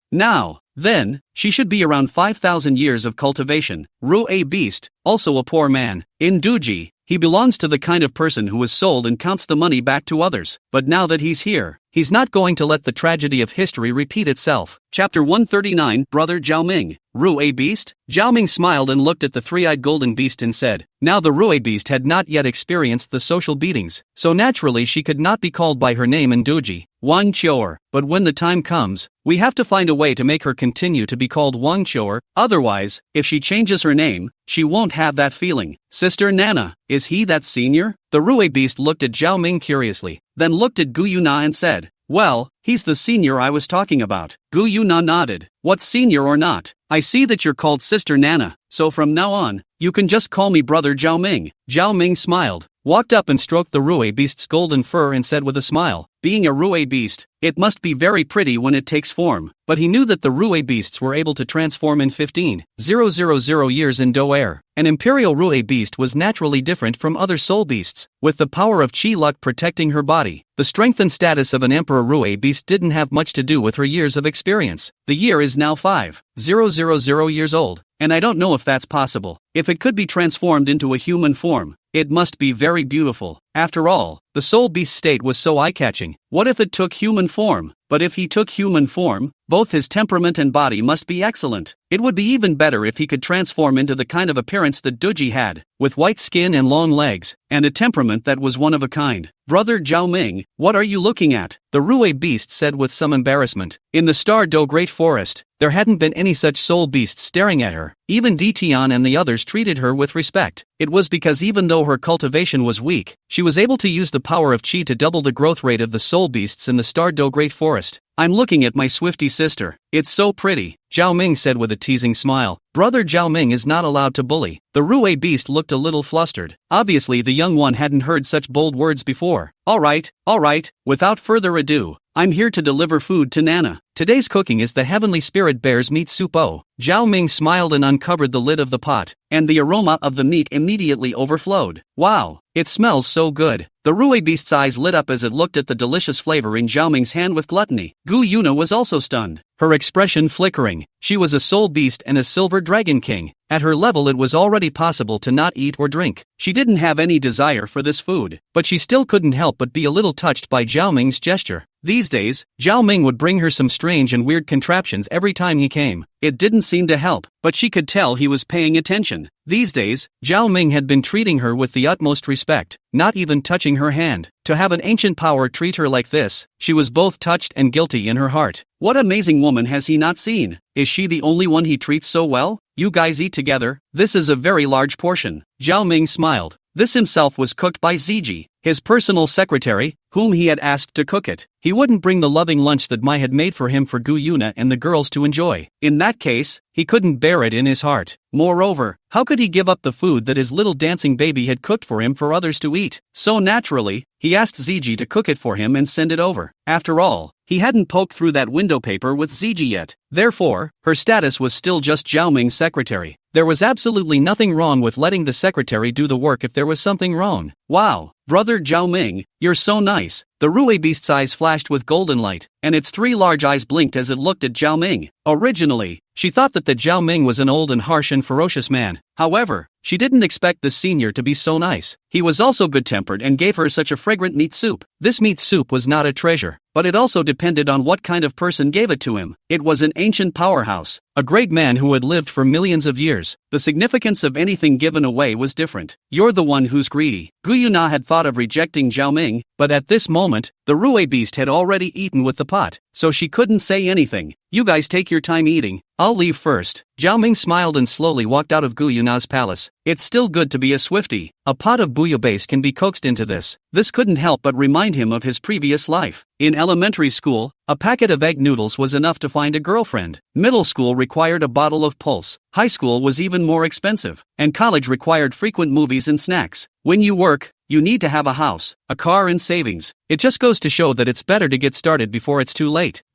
[SPEAKER 1] Then, she should be around 5,000 years of cultivation. Rui beast, also a poor man. In Doji, he belongs to the kind of person who is sold and counts the money back to others. But now that he's here, he's not going to let the tragedy of history repeat itself. Chapter 139, Brother Zhao Ming. Rui beast? Zhao Ming smiled and looked at the three-eyed golden beast and said, now the Rui beast had not yet experienced the social beatings, so naturally she could not be called by her name in Doji, Wang Qiuer. But when the time comes, we have to find a way to make her continue to be called Wang Qiuer. Otherwise, if she changes her name, she won't have that feeling. Sister Nana, is he that senior? The Rui beast looked at Zhao Ming curiously, then looked at Gu Yuna and said, well, he's the senior I was talking about. Gu Yuna nodded. What's senior or not? I see that you're called Sister Nana, so from now on, you can just call me Brother Zhao Ming. Zhao Ming smiled, walked up and stroked the Rui beast's golden fur and said with a smile, being a Rui beast, it must be very pretty when it takes form. But he knew that the Rui beasts were able to transform in 15,000 years in Do Air. An Imperial Rui beast was naturally different from other soul beasts, with the power of Qi luck protecting her body. The strength and status of an Emperor Rui beast didn't have much to do with her years of experience. The year is now 5,000 years old, and I don't know if that's possible. If it could be transformed into a human form, it must be very beautiful. After all, the soul beast state was so eye-catching. What if it took human form? But if he took human form, Both his temperament and body must be excellent. It would be even better if he could transform into the kind of appearance that Doji had, with white skin and long legs, and a temperament that was one of a kind. Brother Zhao Ming, what are you looking at? The Rue beast said with some embarrassment. In the Star-Do Great Forest, there hadn't been any such soul beasts staring at her. Even Ditian and the others treated her with respect. It was because even though her cultivation was weak, she was able to use the power of Qi to double the growth rate of the soul beasts in the Star-Do Great Forest. I'm looking at my Swifty sister. It's so pretty, Zhao Ming said with a teasing smile. Brother Zhao Ming is not allowed to bully. The Rue beast looked a little flustered. Obviously the young one hadn't heard such bold words before. All right, without further ado, I'm here to deliver food to Nana. Today's cooking is the Heavenly Spirit Bear's meat soup. Oh, Zhao Ming smiled and uncovered the lid of the pot, and the aroma of the meat immediately overflowed. Wow, it smells so good. The Rue beast's eyes lit up as it looked at the delicious flavor in Zhao Ming's hand with gluttony. Gu Yuna was also stunned, her expression flickering. She was a soul beast and a silver dragon king. At her level it was already possible to not eat or drink. She didn't have any desire for this food, but she still couldn't help but be a little touched by Zhao Ming's gesture. These days, Zhao Ming would bring her some strange and weird contraptions every time he came. It didn't seem to help, but she could tell he was paying attention. These days, Zhao Ming had been treating her with the utmost respect, not even touching her hand. To have an ancient power treat her like this, she was both touched and guilty in her heart. What amazing woman has he not seen? Is she the only one he treats so well? You guys eat together, this is a very large portion. Zhao Ming smiled. This himself was cooked by Ziji, his personal secretary, whom he had asked to cook it. He wouldn't bring the loving lunch that Mai had made for him for Gu Yuna and the girls to enjoy. In that case, he couldn't bear it in his heart. Moreover, how could he give up the food that his little dancing baby had cooked for him for others to eat? So naturally, he asked Ziji to cook it for him and send it over. After all, he hadn't poked through that window paper with Ziji yet. Therefore, her status was still just Zhao Ming's secretary. There was absolutely nothing wrong with letting the secretary do the work if there was something wrong. Wow, brother Zhao Ming, you're so nice. The Rue beast's eyes flashed with golden light, and its three large eyes blinked as it looked at Zhao Ming. Originally, she thought that the Zhao Ming was an old and harsh and ferocious man. However, she didn't expect the senior to be so nice. He was also good-tempered and gave her such a fragrant meat soup. This meat soup was not a treasure, but it also depended on what kind of person gave it to him. It was an ancient powerhouse, a great man who had lived for millions of years. The significance of anything given away was different. You're the one who's greedy. Gu Yuna had thought of rejecting Zhao Ming, but at this moment, the Rue beast had already eaten with the pot, so she couldn't say anything. You guys take your time eating, I'll leave first. Zhao Ming smiled and slowly walked out of Gu Yuna's palace. It's still good to be a Swifty. A pot of bouillabaisse can be coaxed into this. This couldn't help but remind him of his previous life. In elementary school, a packet of egg noodles was enough to find a girlfriend. Middle school required a bottle of Pulse. High school was even more expensive. And college required frequent movies and snacks. When you work, you need to have a house, a car and savings. It just goes to show that it's better to get started before it's too late. *********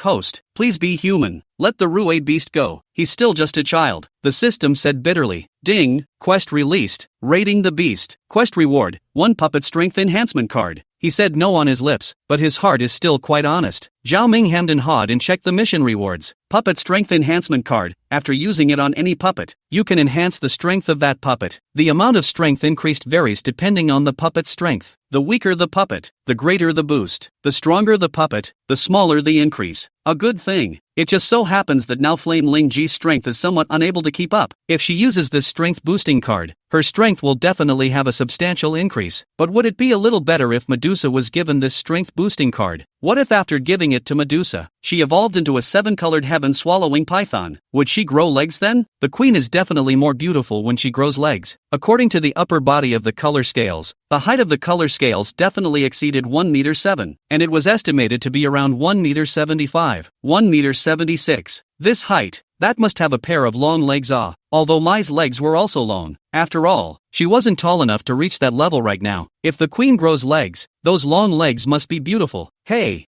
[SPEAKER 1] Host, please be human. Let the Rue beast go. He's still just a child. The system said bitterly. Ding, quest released. Rating the beast. Quest reward, 1 puppet strength enhancement card. He said no on his lips, but his heart is still quite honest. Zhao Ming hemmed and hawed and checked the mission rewards. Puppet strength enhancement card. After using it on any puppet, you can enhance the strength of that puppet. The amount of strength increased varies depending on the puppet's strength. The weaker the puppet, the greater the boost. The stronger the puppet, the smaller the increase. A good thing. It just so happens that now Yan Lingji's strength is somewhat unable to keep up. If she uses this strength boosting card, her strength will definitely have a substantial increase. But would it be a little better if Medusa was given this strength boosting card? What if after giving it to Medusa, she evolved into a 7-colored heaven-swallowing python? Would she grow legs then? The queen is definitely more beautiful when she grows legs. According to the upper body of the color scales, the height of the color scales definitely exceeded 1 meter 7, and it was estimated to be around 1 meter 75, 1 meter 76. This height, that must have a pair of long legs. Although Mai's legs were also long. After all, she wasn't tall enough to reach that level right now. If the queen grows legs, those long legs must be beautiful. Hey,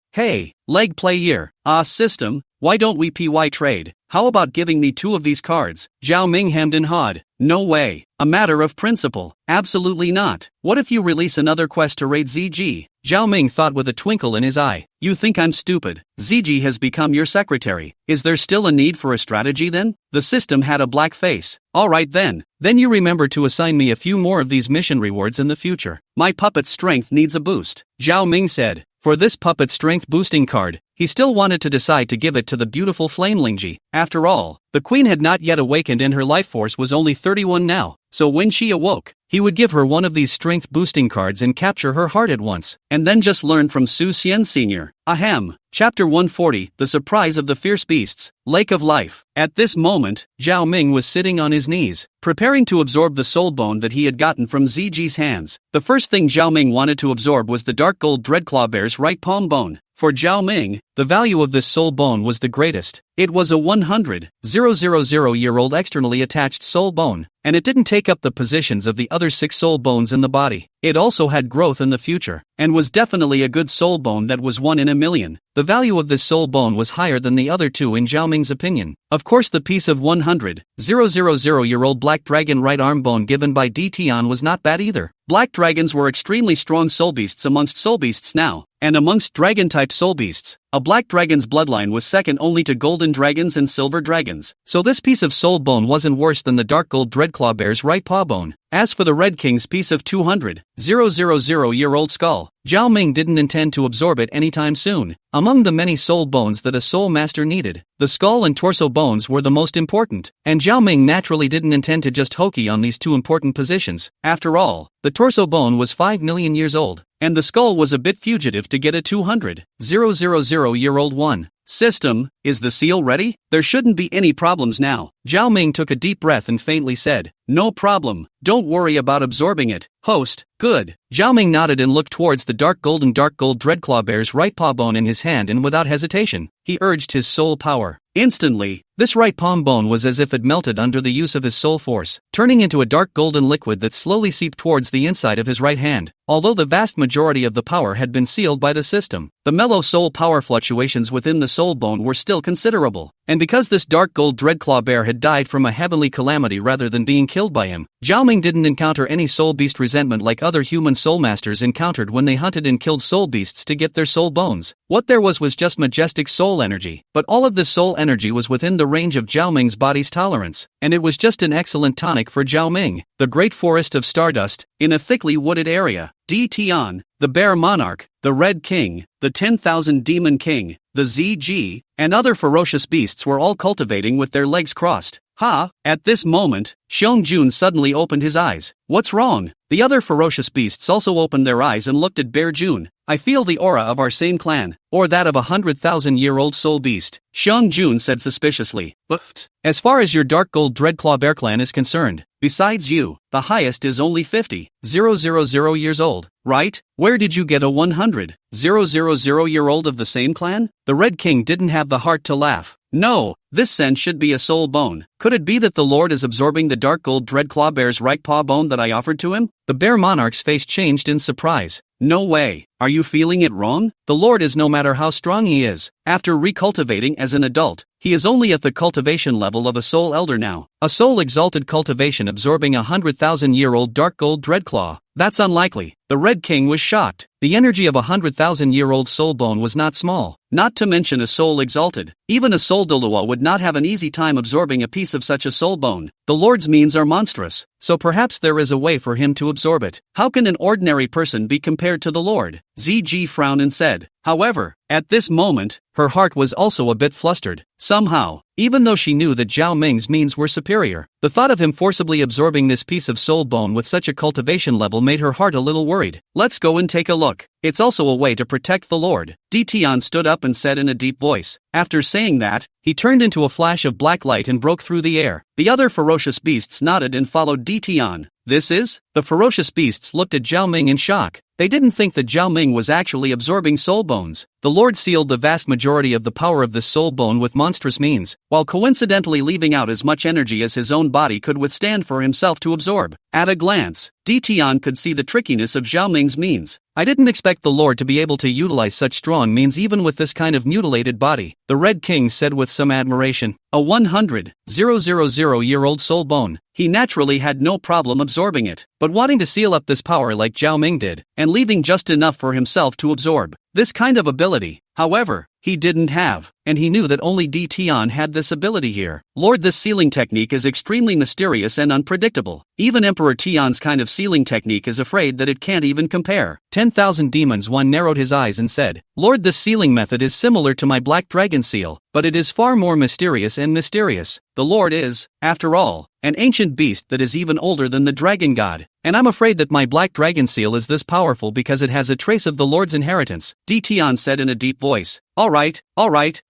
[SPEAKER 1] leg play here. System, why don't we trade? How about giving me 2 of these cards? Zhao Ming hemmed and hawed. No way. A matter of principle. Absolutely not. What if you release another quest to raid ZG? Zhao Ming thought with a twinkle in his eye. You think I'm stupid? ZG has become your secretary. Is there still a need for a strategy then? The system had a black face. Alright then. Then you remember to assign me a few more of these mission rewards in the future. My puppet's strength needs a boost. Zhao Ming said. For this puppet strength boosting card, he still wanted to decide to give it to the beautiful Yan Lingji. After all, the queen had not yet awakened and her life force was only 31 now, so when she awoke, he would give her one of these strength boosting cards and capture her heart at once, and then just learn from Su Xian Sr. Ahem. Chapter 140, The Surprise of the Fierce Beasts, Lake of Life. At this moment, Zhao Ming was sitting on his knees, preparing to absorb the soul bone that he had gotten from Ziji's hands. The first thing Zhao Ming wanted to absorb was the dark gold dreadclaw bear's right palm bone. For Zhao Ming, the value of this soul bone was the greatest. It was a 100,000-year-old externally attached soul bone, and it didn't take up the positions of the other 6 soul bones in the body. It also had growth in the future, and was definitely a good soul bone that was 1 in a million. The value of this soul bone was higher than the other 2 in Zhao Ming's opinion. Of course, the piece of 100,000-year-old black dragon right arm bone given by D. Tian was not bad either. Black dragons were extremely strong soul beasts amongst soul beasts now, and amongst dragon-type soul beasts, a black dragon's bloodline was second only to golden dragons and silver dragons. So this piece of soul bone wasn't worse than the dark gold dreadclaw bear's right paw bone. As for the Red King's piece of 200,000-year-old skull, Zhao Ming didn't intend to absorb it anytime soon. Among the many soul bones that a soul master needed, the skull and torso bones were the most important, and Zhao Ming naturally didn't intend to just hokey on these 2 important positions. After all, the torso bone was 5 million years old, and the skull was a bit fugitive to get a 200,000-year-old one. System, is the seal ready? There shouldn't be any problems now. Zhao Ming took a deep breath and faintly said, no problem, don't worry about absorbing it. Host, good. Zhao Ming nodded and looked towards the dark gold dreadclaw bear's right paw bone in his hand, and without hesitation, he urged his soul power. Instantly, this right palm bone was as if it melted under the use of his soul force, turning into a dark golden liquid that slowly seeped towards the inside of his right hand. Although the vast majority of the power had been sealed by the system, the mellow soul power fluctuations within the soul bone were still considerable. And because this dark gold dreadclaw bear had died from a heavenly calamity rather than being killed by him, Zhao Ming didn't encounter any soul beast resentment like other human soul masters encountered when they hunted and killed soul beasts to get their soul bones. What there was just majestic soul energy, but all of this soul energy was within the range of Zhao Ming's body's tolerance, and it was just an excellent tonic for Zhao Ming. The great forest of stardust, in a thickly wooded area, D. Tian, the Bear Monarch, the Red King, the 10,000 Demon King, the ZG, and other ferocious beasts were all cultivating with their legs crossed. Ha! At this moment, Xiong Jun suddenly opened his eyes. What's wrong? The other ferocious beasts also opened their eyes and looked at Bear Jun. I feel the aura of our same clan, or that of a 100,000-year-old soul beast, Xiong Jun said suspiciously. But as far as your dark gold dreadclaw bear clan is concerned, besides you, the highest is only 50,000 years old, right? Where did you get a 100,000-year-old of the same clan? The Red King didn't have the heart to laugh. No, this scent should be a soul bone. Could it be that the Lord is absorbing the dark gold dreadclaw bear's right paw bone that I offered to him? The bear monarch's face changed in surprise. No way. Are you feeling it wrong? The Lord is, no matter how strong he is, after recultivating as an adult, he is only at the cultivation level of a soul elder now. A soul exalted cultivation absorbing a 100,000-year-old dark gold dreadclaw. That's unlikely. The Red King was shocked. The energy of a 100,000-year-old soul bone was not small, not to mention a soul exalted. Even a soul Douluo would not have an easy time absorbing a piece of such a soul bone. The Lord's means are monstrous, so perhaps there is a way for him to absorb it. How can an ordinary person be compared to the Lord? ZG frowned and said. However, at this moment, her heart was also a bit flustered. Somehow, even though she knew that Zhao Ming's means were superior, the thought of him forcibly absorbing this piece of soul bone with such a cultivation level made her heart a little worried. Let's go and take a look. It's also a way to protect the Lord. D. Tian stood up and said in a deep voice. After saying that, he turned into a flash of black light and broke through the air. The other ferocious beasts nodded and followed D. Tian. This is? The ferocious beasts looked at Zhao Ming in shock. They didn't think that Zhao Ming was actually absorbing soul bones. The Lord sealed the vast majority of the power of this soul bone with monstrous means, while coincidentally leaving out as much energy as his own body could withstand for himself to absorb. At a glance, D. Tian could see the trickiness of Zhao Ming's means. I didn't expect the Lord to be able to utilize such strong means even with this kind of mutilated body, the Red King said with some admiration. A 100,000-year-old soul bone. He naturally had no problem absorbing it, but wanting to seal up this power like Zhao Ming did, and leaving just enough for himself to absorb. This kind of ability, however, he didn't have. and he knew that only Di Tian had this ability here. Lord, this sealing technique is extremely mysterious and unpredictable. Even Emperor Tian's kind of sealing technique is afraid that it can't even compare. 10,000 demons. One narrowed his eyes and said, Lord, this sealing method is similar to my black dragon seal, but it is far more mysterious and mysterious. The Lord is, after all, an ancient beast that is even older than the dragon god, and I'm afraid that my black dragon seal is this powerful because it has a trace of the Lord's inheritance, Di Tian said in a deep voice. Alright,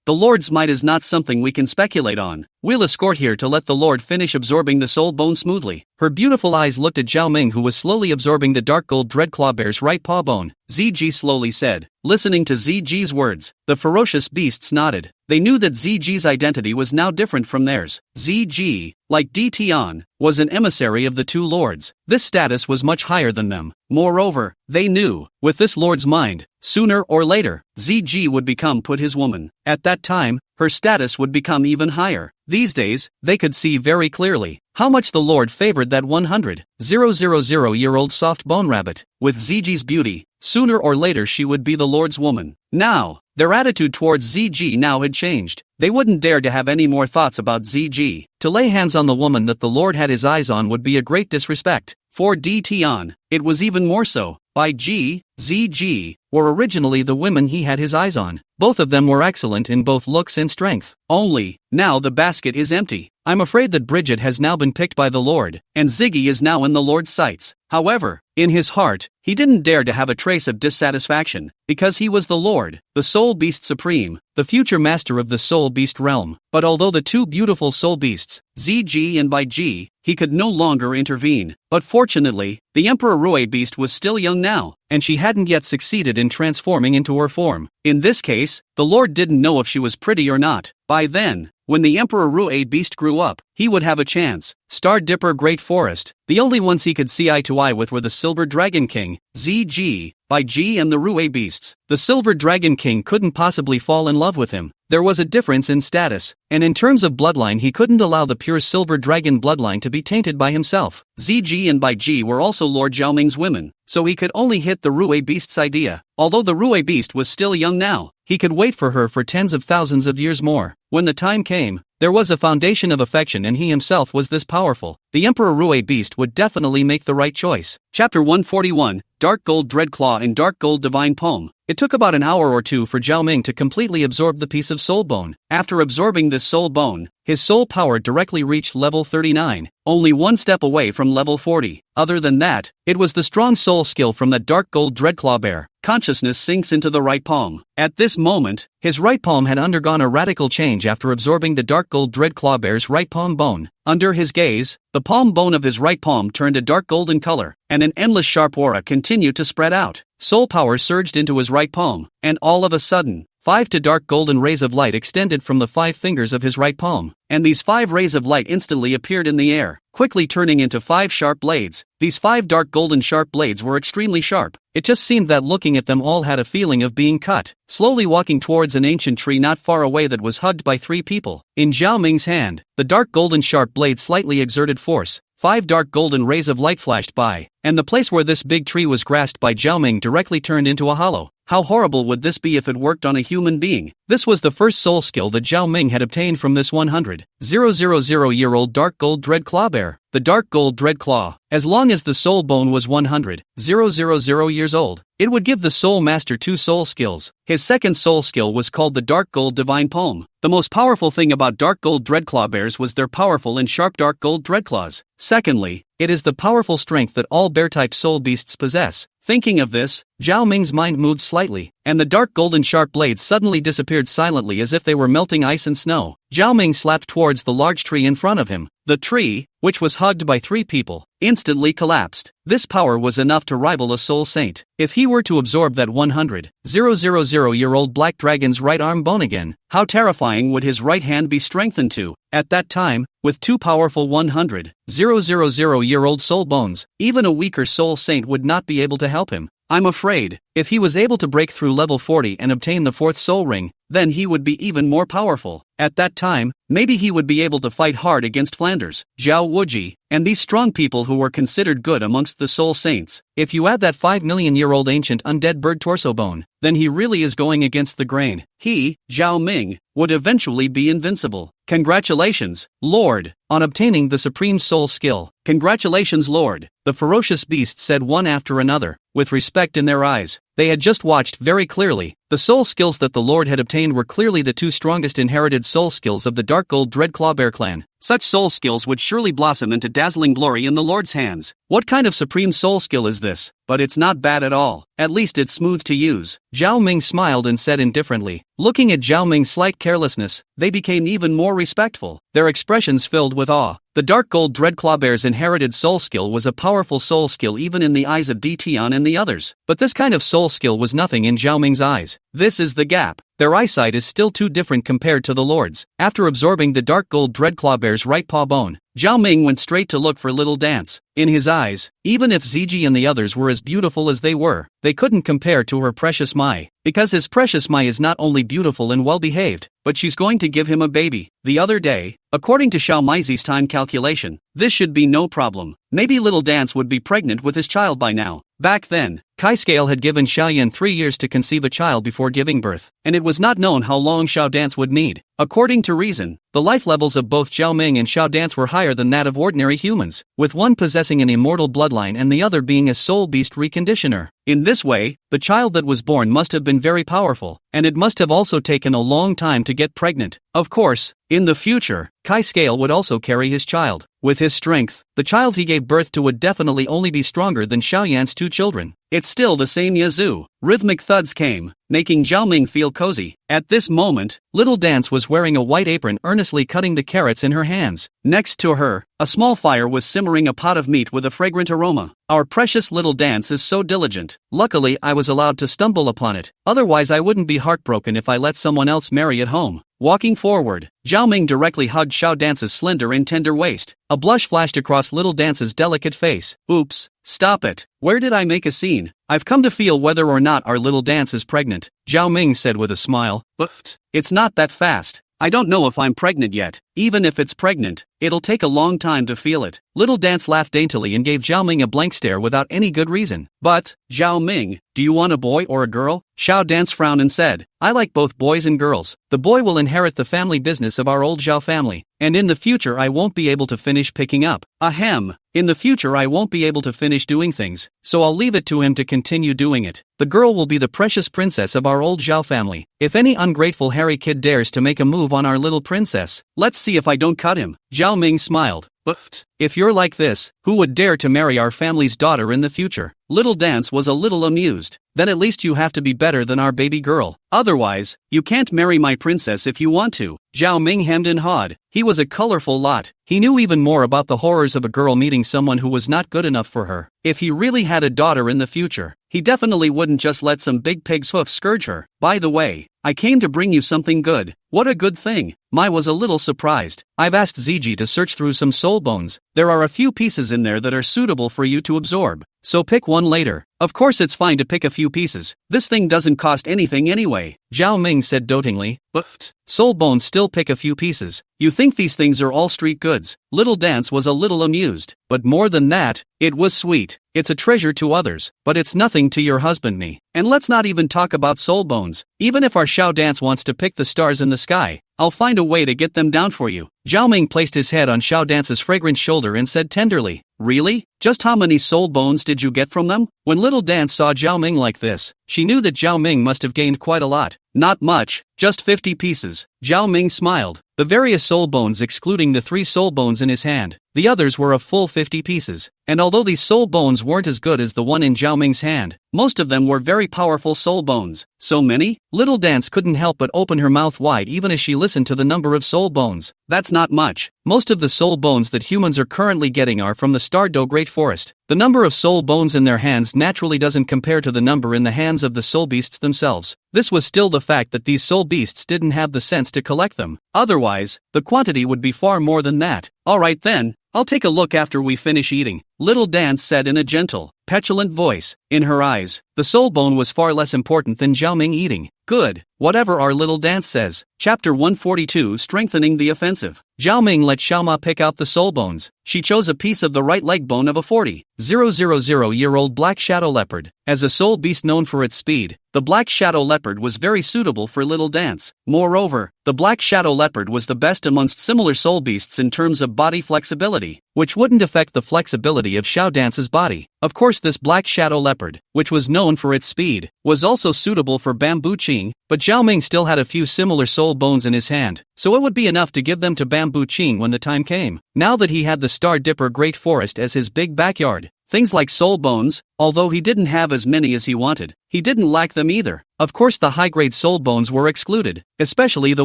[SPEAKER 1] the Lord's might is not something we can speculate on. We'll escort here to let the Lord finish absorbing the soul bone smoothly. Her beautiful eyes looked at Zhao Ming, who was slowly absorbing the dark gold dreadclaw bear's right paw bone. ZG slowly said. Listening to ZG's words, the ferocious beasts nodded. They knew that ZG's identity was now different from theirs. ZG, like Di Tian, was an emissary of the two lords. This status was much higher than them. Moreover, they knew, with this lord's mind, sooner or later, ZG would become put his woman. At that time, her status would become even higher. These days, they could see very clearly how much the Lord favored that 100,000-year-old soft bone rabbit. With ZG's beauty, sooner or later she would be the Lord's woman. Now, their attitude towards ZG now had changed. They wouldn't dare to have any more thoughts about ZG. To lay hands on the woman that the Lord had his eyes on would be a great disrespect. For Di Tian, it was even more so. ZG were originally the women he had his eyes on. Both of them were excellent in both looks and strength. Only, now the basket is empty. I'm afraid that Bridget has now been picked by the Lord, and Ziggy is now in the Lord's sights. However, in his heart, he didn't dare to have a trace of dissatisfaction, because he was the Lord, the Soul Beast Supreme, the future master of the Soul Beast realm. But although the two beautiful soul beasts, ZG and Bai Ji, he could no longer intervene. But fortunately, the Emperor Rui beast was still young now, and she hadn't yet succeeded in transforming into her form. In this case, the Lord didn't know if she was pretty or not. By then, when the Emperor Rui beast grew up, he would have a chance. Star Dipper Great Forest. The only ones he could see eye to eye with were the Silver Dragon King, ZG, Bai Ji and the Rui beasts. The Silver Dragon King couldn't possibly fall in love with him. There was a difference in status, and in terms of bloodline he couldn't allow the pure Silver Dragon bloodline to be tainted by himself. ZG and Bai Ji were also Lord Zhaoming's women, so he could only hit the Rui beast's idea. Although the Rui beast was still young now, he could wait for her for tens of thousands of years more. When the time came, there was a foundation of affection and he himself was this powerful. The Emperor Rui beast would definitely make the right choice. Chapter 141, Dark Gold Dreadclaw and Dark Gold Divine Poem. It took about an hour or two for Zhao Ming to completely absorb the piece of soul bone. After absorbing this soul bone, his soul power directly reached level 39, only one step away from level 40. Other than that, it was the strong soul skill from that dark gold dreadclaw bear. Consciousness sinks into the right palm. At this moment, his right palm had undergone a radical change after absorbing the dark gold dreadclaw bear's right palm bone. Under his gaze, the palm bone of his right palm turned a dark golden color, and an endless sharp aura continued to spread out. Soul power surged into his right palm, and all of a sudden, 5 dark golden rays of light extended from the 5 fingers of his right palm, and these 5 rays of light instantly appeared in the air, quickly turning into 5 sharp blades. These 5 dark golden sharp blades were extremely sharp. It just seemed that looking at them all had a feeling of being cut. Slowly walking towards an ancient tree not far away that was hugged by 3 people. In Zhao Ming's hand, the dark golden sharp blade slightly exerted force. 5 dark golden rays of light flashed by, and the place where this big tree was grasped by Zhao Ming directly turned into a hollow. How horrible would this be if it worked on a human being? This was the first soul skill that Zhao Ming had obtained from this 100,000-year-old dark gold dread claw bear. The dark gold dread claw, as long as the soul bone was 100,000 years old, it would give the soul master 2 soul skills. His second soul skill was called the dark gold divine poem. The most powerful thing about dark gold dreadclaw bears was their powerful and sharp dark gold dreadclaws. Secondly, it is the powerful strength that all bear-type soul beasts possess. Thinking of this, Zhao Ming's mind moved slightly, and the dark golden sharp blades suddenly disappeared silently as if they were melting ice and snow. Zhao Ming slapped towards the large tree in front of him. The tree, which was hugged by 3 people, instantly collapsed. This power was enough to rival a soul saint. If he were to absorb that 100,000-year-old black dragon's right arm bone again, how terrifying would his right hand be strengthened to? At that time, with 2 powerful 100,000-year-old soul bones, even a weaker soul saint would not be able to help him. I'm afraid, if he was able to break through level 40 and obtain the 4th soul ring, then he would be even more powerful. At that time, maybe he would be able to fight hard against Flanders, Zhao Wuji, and these strong people who were considered good amongst the soul saints. If you add that 5 million-year-old ancient undead bird torso bone, then he really is going against the grain. He, Zhao Ming, would eventually be invincible. Congratulations, Lord, on obtaining the supreme soul skill. Congratulations, Lord, the ferocious beasts said one after another, with respect in their eyes. They had just watched very clearly. The soul skills that the Lord had obtained were clearly the two strongest inherited soul skills of the Dark Gold Dread Clawbear clan. Such soul skills would surely blossom into dazzling glory in the Lord's hands. What kind of supreme soul skill is this? But it's not bad at all. At least it's smooth to use. Zhao Ming smiled and said indifferently. Looking at Zhao Ming's slight carelessness, they became even more respectful, their expressions filled with awe. The Dark Gold Dread Clawbear's inherited soul skill was a powerful soul skill even in the eyes of Tian and the others. But this kind of soul skill was nothing in Zhao Ming's eyes. This is the gap. Their eyesight is still too different compared to the Lord's. After absorbing the Dark Gold Dread Clawbear's right paw bone, Zhao Ming went straight to look for Little Dance. In his eyes, even if Ziji and the others were as beautiful as they were, they couldn't compare to her precious Mai. Because his precious Mai is not only beautiful and well-behaved, but she's going to give him a baby. The other day, according to Xiao Maizi's time calculation, this should be no problem. Maybe Little Dance would be pregnant with his child by now. Back then, Kai Scale had given Xiaoyan 3 years to conceive a child before giving birth, and it was not known how long Xiao Dance would need. According to reason, the life levels of both Zhao Ming and Xiao Dance were higher than that of ordinary humans, with one possessing an immortal bloodline and the other being a soul beast reconditioner. In this way, the child that was born must have been very powerful, and it must have also taken a long time to get pregnant. Of course, in the future, Kai Scale would also carry his child. With his strength, the child he gave birth to would definitely only be stronger than Xiaoyan's 2 children. It's still the same yazoo. Rhythmic thuds came, making Zhao Ming feel cozy. At this moment, Little Dance was wearing a white apron earnestly cutting the carrots in her hands. Next to her, a small fire was simmering a pot of meat with a fragrant aroma. Our precious Little Dance is so diligent. Luckily I was allowed to stumble upon it, otherwise I wouldn't be heartbroken if I let someone else marry at home. Walking forward, Zhao Ming directly hugged Xiao Dance's slender and tender waist. A blush flashed across Little Dance's delicate face. Oops, stop it. Where did I make a scene? I've come to feel whether or not our Little Dance is pregnant, Zhao Ming said with a smile. But it's not that fast. I don't know if I'm pregnant yet. Even if it's pregnant, it'll take a long time to feel it. Little Dance laughed daintily and gave Zhao Ming a blank stare without any good reason. But, Zhao Ming, do you want a boy or a girl? Xiao Dance frowned and said, I like both boys and girls. The boy will inherit the family business of our old Zhao family, and in the future I won't be able to finish picking up. Ahem. In the future I won't be able to finish doing things, so I'll leave it to him to continue doing it. The girl will be the precious princess of our old Zhao family. If any ungrateful hairy kid dares to make a move on our little princess, let's see if I don't cut him. Zhao Ming smiled. But if you're like this, who would dare to marry our family's daughter in the future? Little Dance was a little amused. Then at least you have to be better than our baby girl. Otherwise, you can't marry my princess if you want to. Zhao Ming hemmed and hawed. He was a colorful lot. He knew even more about the horrors of a girl meeting someone who was not good enough for her. If he really had a daughter in the future, he definitely wouldn't just let some big pig's hoof scourge her. By the way, I came to bring you something good. What a good thing. Mai was a little surprised. I've asked Ziji to search through some soul bones. There are a few pieces in there that are suitable for you to absorb. So pick one later. Of course it's fine to pick a few pieces. This thing doesn't cost anything anyway, Zhao Ming said dotingly. But soul bones still pick a few pieces. You think these things are all street goods? Little Dance was a little amused. But more than that, it was sweet. It's a treasure to others, but it's nothing to your husband me. And let's not even talk about soul bones. Even if our Xiao Dance wants to pick the stars in the sky, I'll find a way to get them down for you. Zhao Ming placed his head on Xiao Dance's fragrant shoulder and said tenderly, Really? Just how many soul bones did you get from them? When Little Dance saw Zhao Ming like this, she knew that Zhao Ming must have gained quite a lot. Not much, just 50 pieces. Zhao Ming smiled. The various soul bones excluding the 3 soul bones in his hand, the others were a full 50 pieces. And although these soul bones weren't as good as the one in Zhao Ming's hand, most of them were very powerful soul bones. So many? Little Dance couldn't help but open her mouth wide even as she listened to the number of soul bones. That's not much. Most of the soul bones that humans are currently getting are from the Stardo Great Forest. The number of soul bones in their hands naturally doesn't compare to the number in the hands of the soul beasts themselves. This was still the fact that these soul beasts didn't have the sense to collect them. Otherwise, the quantity would be far more than that. Alright then, I'll take a look after we finish eating. Little Dance said in a gentle, petulant voice. In her eyes, the soul bone was far less important than Zhao Ming eating. Good, whatever our Little Dance says. Chapter 142 Strengthening the Offensive. Zhao Ming let Xiaoma pick out the soul bones. She chose a piece of the right leg bone of a 40,000-year-old black shadow leopard. As a soul beast known for its speed, the black shadow leopard was very suitable for Little Dance. Moreover, the black shadow leopard was the best amongst similar soul beasts in terms of body flexibility, which wouldn't affect the flexibility of Xiao Dance's body. Of course, this black shadow leopard, which was known for its speed, was also suitable for Bamboo Qing, but Zhao Ming still had a few similar soul bones in his hand, so it would be enough to give them to Bamboo Qing when the time came. Now that he had the Star Dipper Great Forest as his big backyard, things like soul bones, although he didn't have as many as he wanted, he didn't lack them either. Of course, the high-grade soul bones were excluded, especially the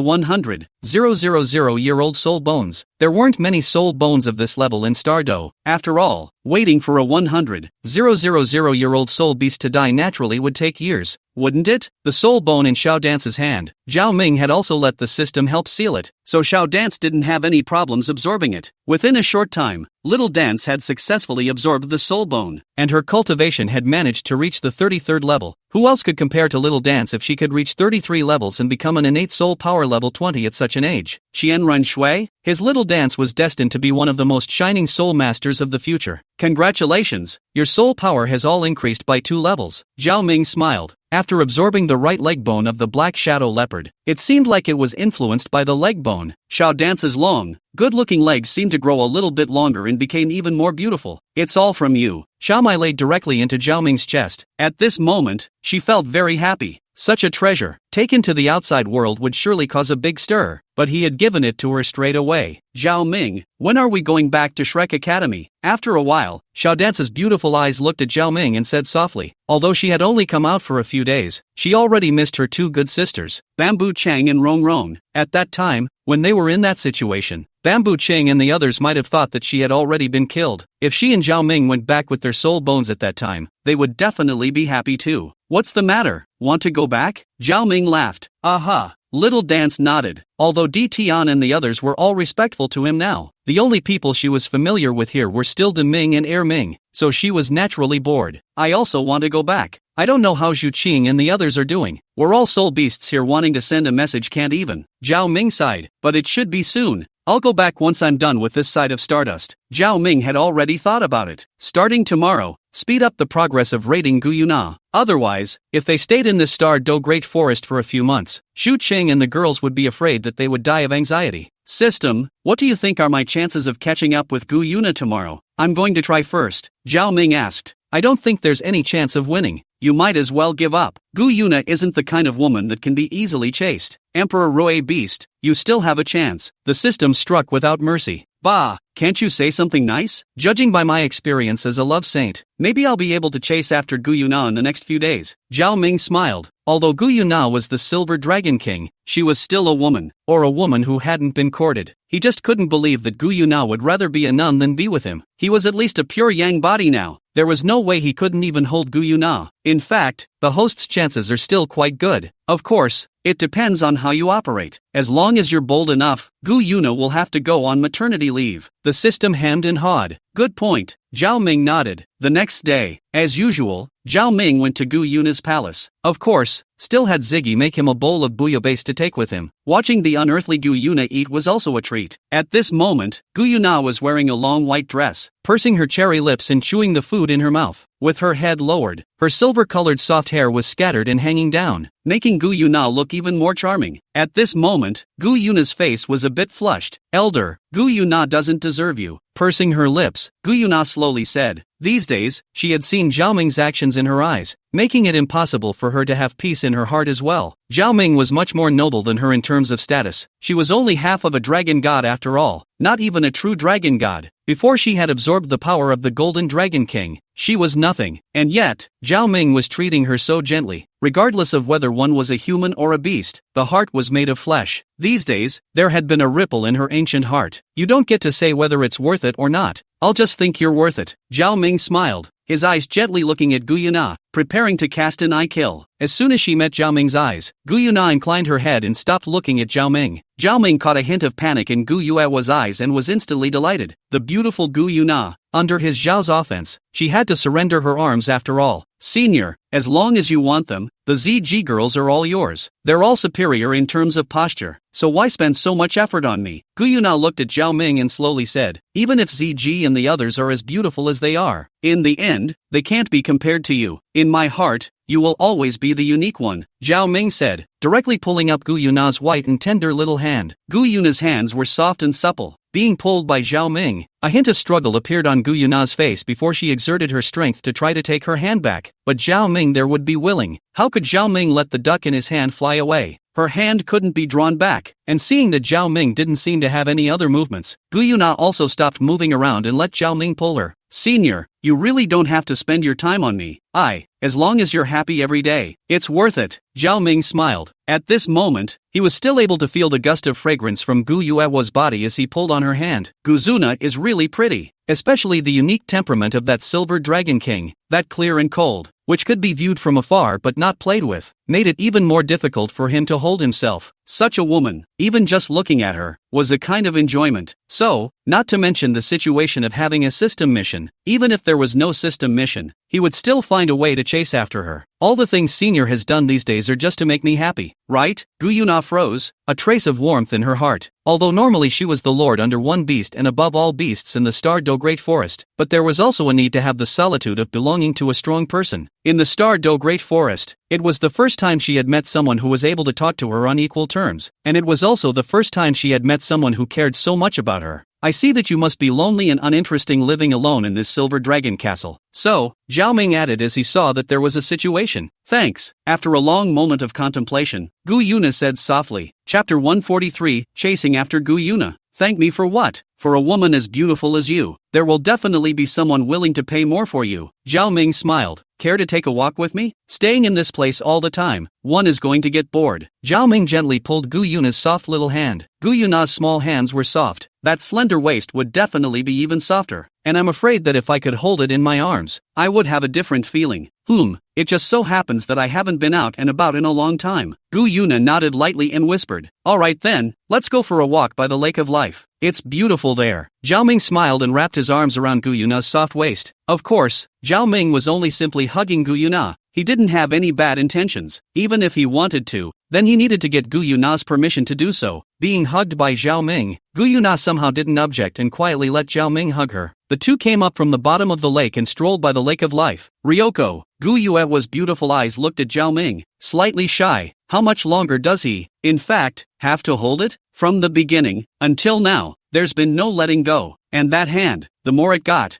[SPEAKER 1] 100,000-year-old soul bones. There weren't many soul bones of this level in Stardo. After all, waiting for a 100,000-year-old soul beast to die naturally would take years, wouldn't it? The soul bone in Xiao Dance's hand, Zhao Ming had also let the system help seal it, so Xiao Dance didn't have any problems absorbing it. Within a short time, Little Dance had successfully absorbed the soul bone, and her cultivation had managed to reach the 33rd level. Who else could compare to Little Dance if she could reach 33 levels and become an innate soul power level 20 at such an age? Qianren Shui? His Little Dance was destined to be one of the most shining soul masters of the future. Congratulations, your soul power has all increased by 2 levels. Zhao Ming smiled. After absorbing the right leg bone of the black shadow leopard, it seemed like it was influenced by the leg bone. Xiao Dance's long, good-looking legs seemed to grow a little bit longer and became even more beautiful. It's all from you. Xiao Mai laid directly into Zhao Ming's chest. At this moment, she felt very happy. Such a treasure, taken to the outside world, would surely cause a big stir, but he had given it to her straight away. Zhao Ming, when are we going back to Shrek Academy? After a while, Xiao Dance's beautiful eyes looked at Zhao Ming and said softly, although she had only come out for a few days, she already missed her 2 good sisters, Bamboo Chang and Rong Rong. At that time, when they were in that situation, Bamboo Ching and the others might have thought that she had already been killed. If she and Zhao Ming went back with their soul bones at that time, they would definitely be happy too. What's the matter? Want to go back? Zhao Ming laughed. Aha! Little Dance nodded. Although Di Tian and the others were all respectful to him now, the only people she was familiar with here were still De Ming and Er Ming, so she was naturally bored. I also want to go back. I don't know how Zhu Qing and the others are doing. We're all soul beasts here wanting to send a message, can't even. Zhao Ming sighed, but it should be soon. I'll go back once I'm done with this side of Stardust. Zhao Ming had already thought about it. Starting tomorrow, speed up the progress of raiding Guyuna. Otherwise, if they stayed in this Stardo Great Forest for a few months, Xu Qing and the girls would be afraid that they would die of anxiety. System, what do you think are my chances of catching up with Guyuna tomorrow? I'm going to try first, Zhao Ming asked. I don't think there's any chance of winning. You might as well give up. Guyuna isn't the kind of woman that can be easily chased. Emperor Roy Beast, you still have a chance. The system struck without mercy. Bah, can't you say something nice? Judging by my experience as a love saint, maybe I'll be able to chase after Guyuna in the next few days. Zhao Ming smiled. Although Guyuna was the Silver Dragon King, she was still a woman, or a woman who hadn't been courted. He just couldn't believe that Guyuna would rather be a nun than be with him. He was at least a pure yang body now. There was no way he couldn't even hold Guyuna. In fact, the host's chances are still quite good. Of course, it depends on how you operate. As long as you're bold enough, Guyuna will have to go on maternity leave. The system hemmed and hawed. Good point. Zhao Ming nodded. The next day, as usual, Zhao Ming went to Guyuna's palace. Of course, still had Ziggy make him a bowl of bouillabaisse to take with him. Watching the unearthly Guyuna eat was also a treat. At this moment, Guyuna was wearing a long white dress, pursing her cherry lips and chewing the food in her mouth. With her head lowered, her silver-colored soft hair was scattered and hanging down, making Guyuna look even more charming. At this moment, Guyuna's face was a bit flushed. Elder, Guyuna doesn't deserve you. Pursing her lips, Guyuna slowly said. These days, she had seen Zhao Ming's actions in her eyes, making it impossible for her to have peace in her heart as well. Zhao Ming was much more noble than her in terms of status. She was only half of a dragon god after all, not even a true dragon god. Before she had absorbed the power of the Golden Dragon King, she was nothing, and yet, Zhao Ming was treating her so gently. Regardless of whether one was a human or a beast, the heart was made of flesh. These days, there had been a ripple in her ancient heart. You don't get to say whether it's worth it or not. I'll just think you're worth it. Zhao Ming smiled, his eyes gently looking at Guyuna, preparing to cast an eye kill. As soon as she met Zhao Ming's eyes, Guyuna inclined her head and stopped looking at Zhao Ming. Zhao Ming caught a hint of panic in Guyua's eyes and was instantly delighted. The beautiful Guyuna, under his Zhao's offense, she had to surrender her arms after all. Senior, as long as you want them, the ZG girls are all yours. They're all superior in terms of posture, so why spend so much effort on me? Gu Yuna looked at Zhao Ming and slowly said, even if ZG and the others are as beautiful as they are, in the end, they can't be compared to you. In my heart, you will always be the unique one, Zhao Ming said, directly pulling up Gu Yuna's white and tender little hand. Gu Yuna's hands were soft and supple, being pulled by Zhao Ming. A hint of struggle appeared on Gu Yuna's face before she exerted her strength to try to take her hand back, but Zhao Ming there would be willing. How could Zhao Ming let the duck in his hand fly away? Her hand couldn't be drawn back, and seeing that Zhao Ming didn't seem to have any other movements, Gu Yuna also stopped moving around and let Zhao Ming pull her. Senior, you really don't have to spend your time on me. As long as you're happy every day, it's worth it, Zhao Ming smiled. At this moment, he was still able to feel the gust of fragrance from Gu Yue's body as he pulled on her hand. Guzuna is really pretty, especially the unique temperament of that silver dragon king, that clear and cold, which could be viewed from afar but not played with, made it even more difficult for him to hold himself. Such a woman, even just looking at her, was a kind of enjoyment. So, not to mention the situation of having a system mission, even if there was no system mission, he would still find a way to chase after her. All the things Senior has done these days are just to make me happy, right? Gu Yuna froze, a trace of warmth in her heart. Although normally she was the lord under one beast and above all beasts in the Star Do Great Forest, but there was also a need to have the solitude of belonging to a strong person. In the Star Do Great Forest, it was the first time she had met someone who was able to talk to her on equal terms, and it was also the first time she had met someone who cared so much about her. I see that you must be lonely and uninteresting living alone in this silver dragon castle. So, Zhao Ming added as he saw that there was a situation. Thanks. After a long moment of contemplation, Gu Yuna said softly. Chapter 143, Chasing After Gu Yuna. Thank me for what? For a woman as beautiful as you, there will definitely be someone willing to pay more for you. Zhao Ming smiled. Care to take a walk with me? Staying in this place all the time, one is going to get bored. Zhao Ming gently pulled Gu Yuna's soft little hand. Gu Yuna's small hands were soft. That slender waist would definitely be even softer, and I'm afraid that if I could hold it in my arms, I would have a different feeling. It just so happens that I haven't been out and about in a long time. Gu Yuna nodded lightly and whispered, alright then, let's go for a walk by the Lake of Life. It's beautiful there. Zhao Ming smiled and wrapped his arms around Gu Yuna's soft waist. Of course, Zhao Ming was only simply hugging Gu Yuna. He didn't have any bad intentions. Even if he wanted to, then he needed to get Gu Yuna's permission to do so. Being hugged by Zhao Ming, Gu Yuna somehow didn't object and quietly let Zhao Ming hug her. The two came up from the bottom of the lake and strolled by the Lake of Life. Ryoko, Gu Yue's beautiful eyes looked at Zhao Ming, slightly shy. How much longer does he, in fact, have to hold it? From the beginning, until now, there's been no letting go. And that hand, the more it got.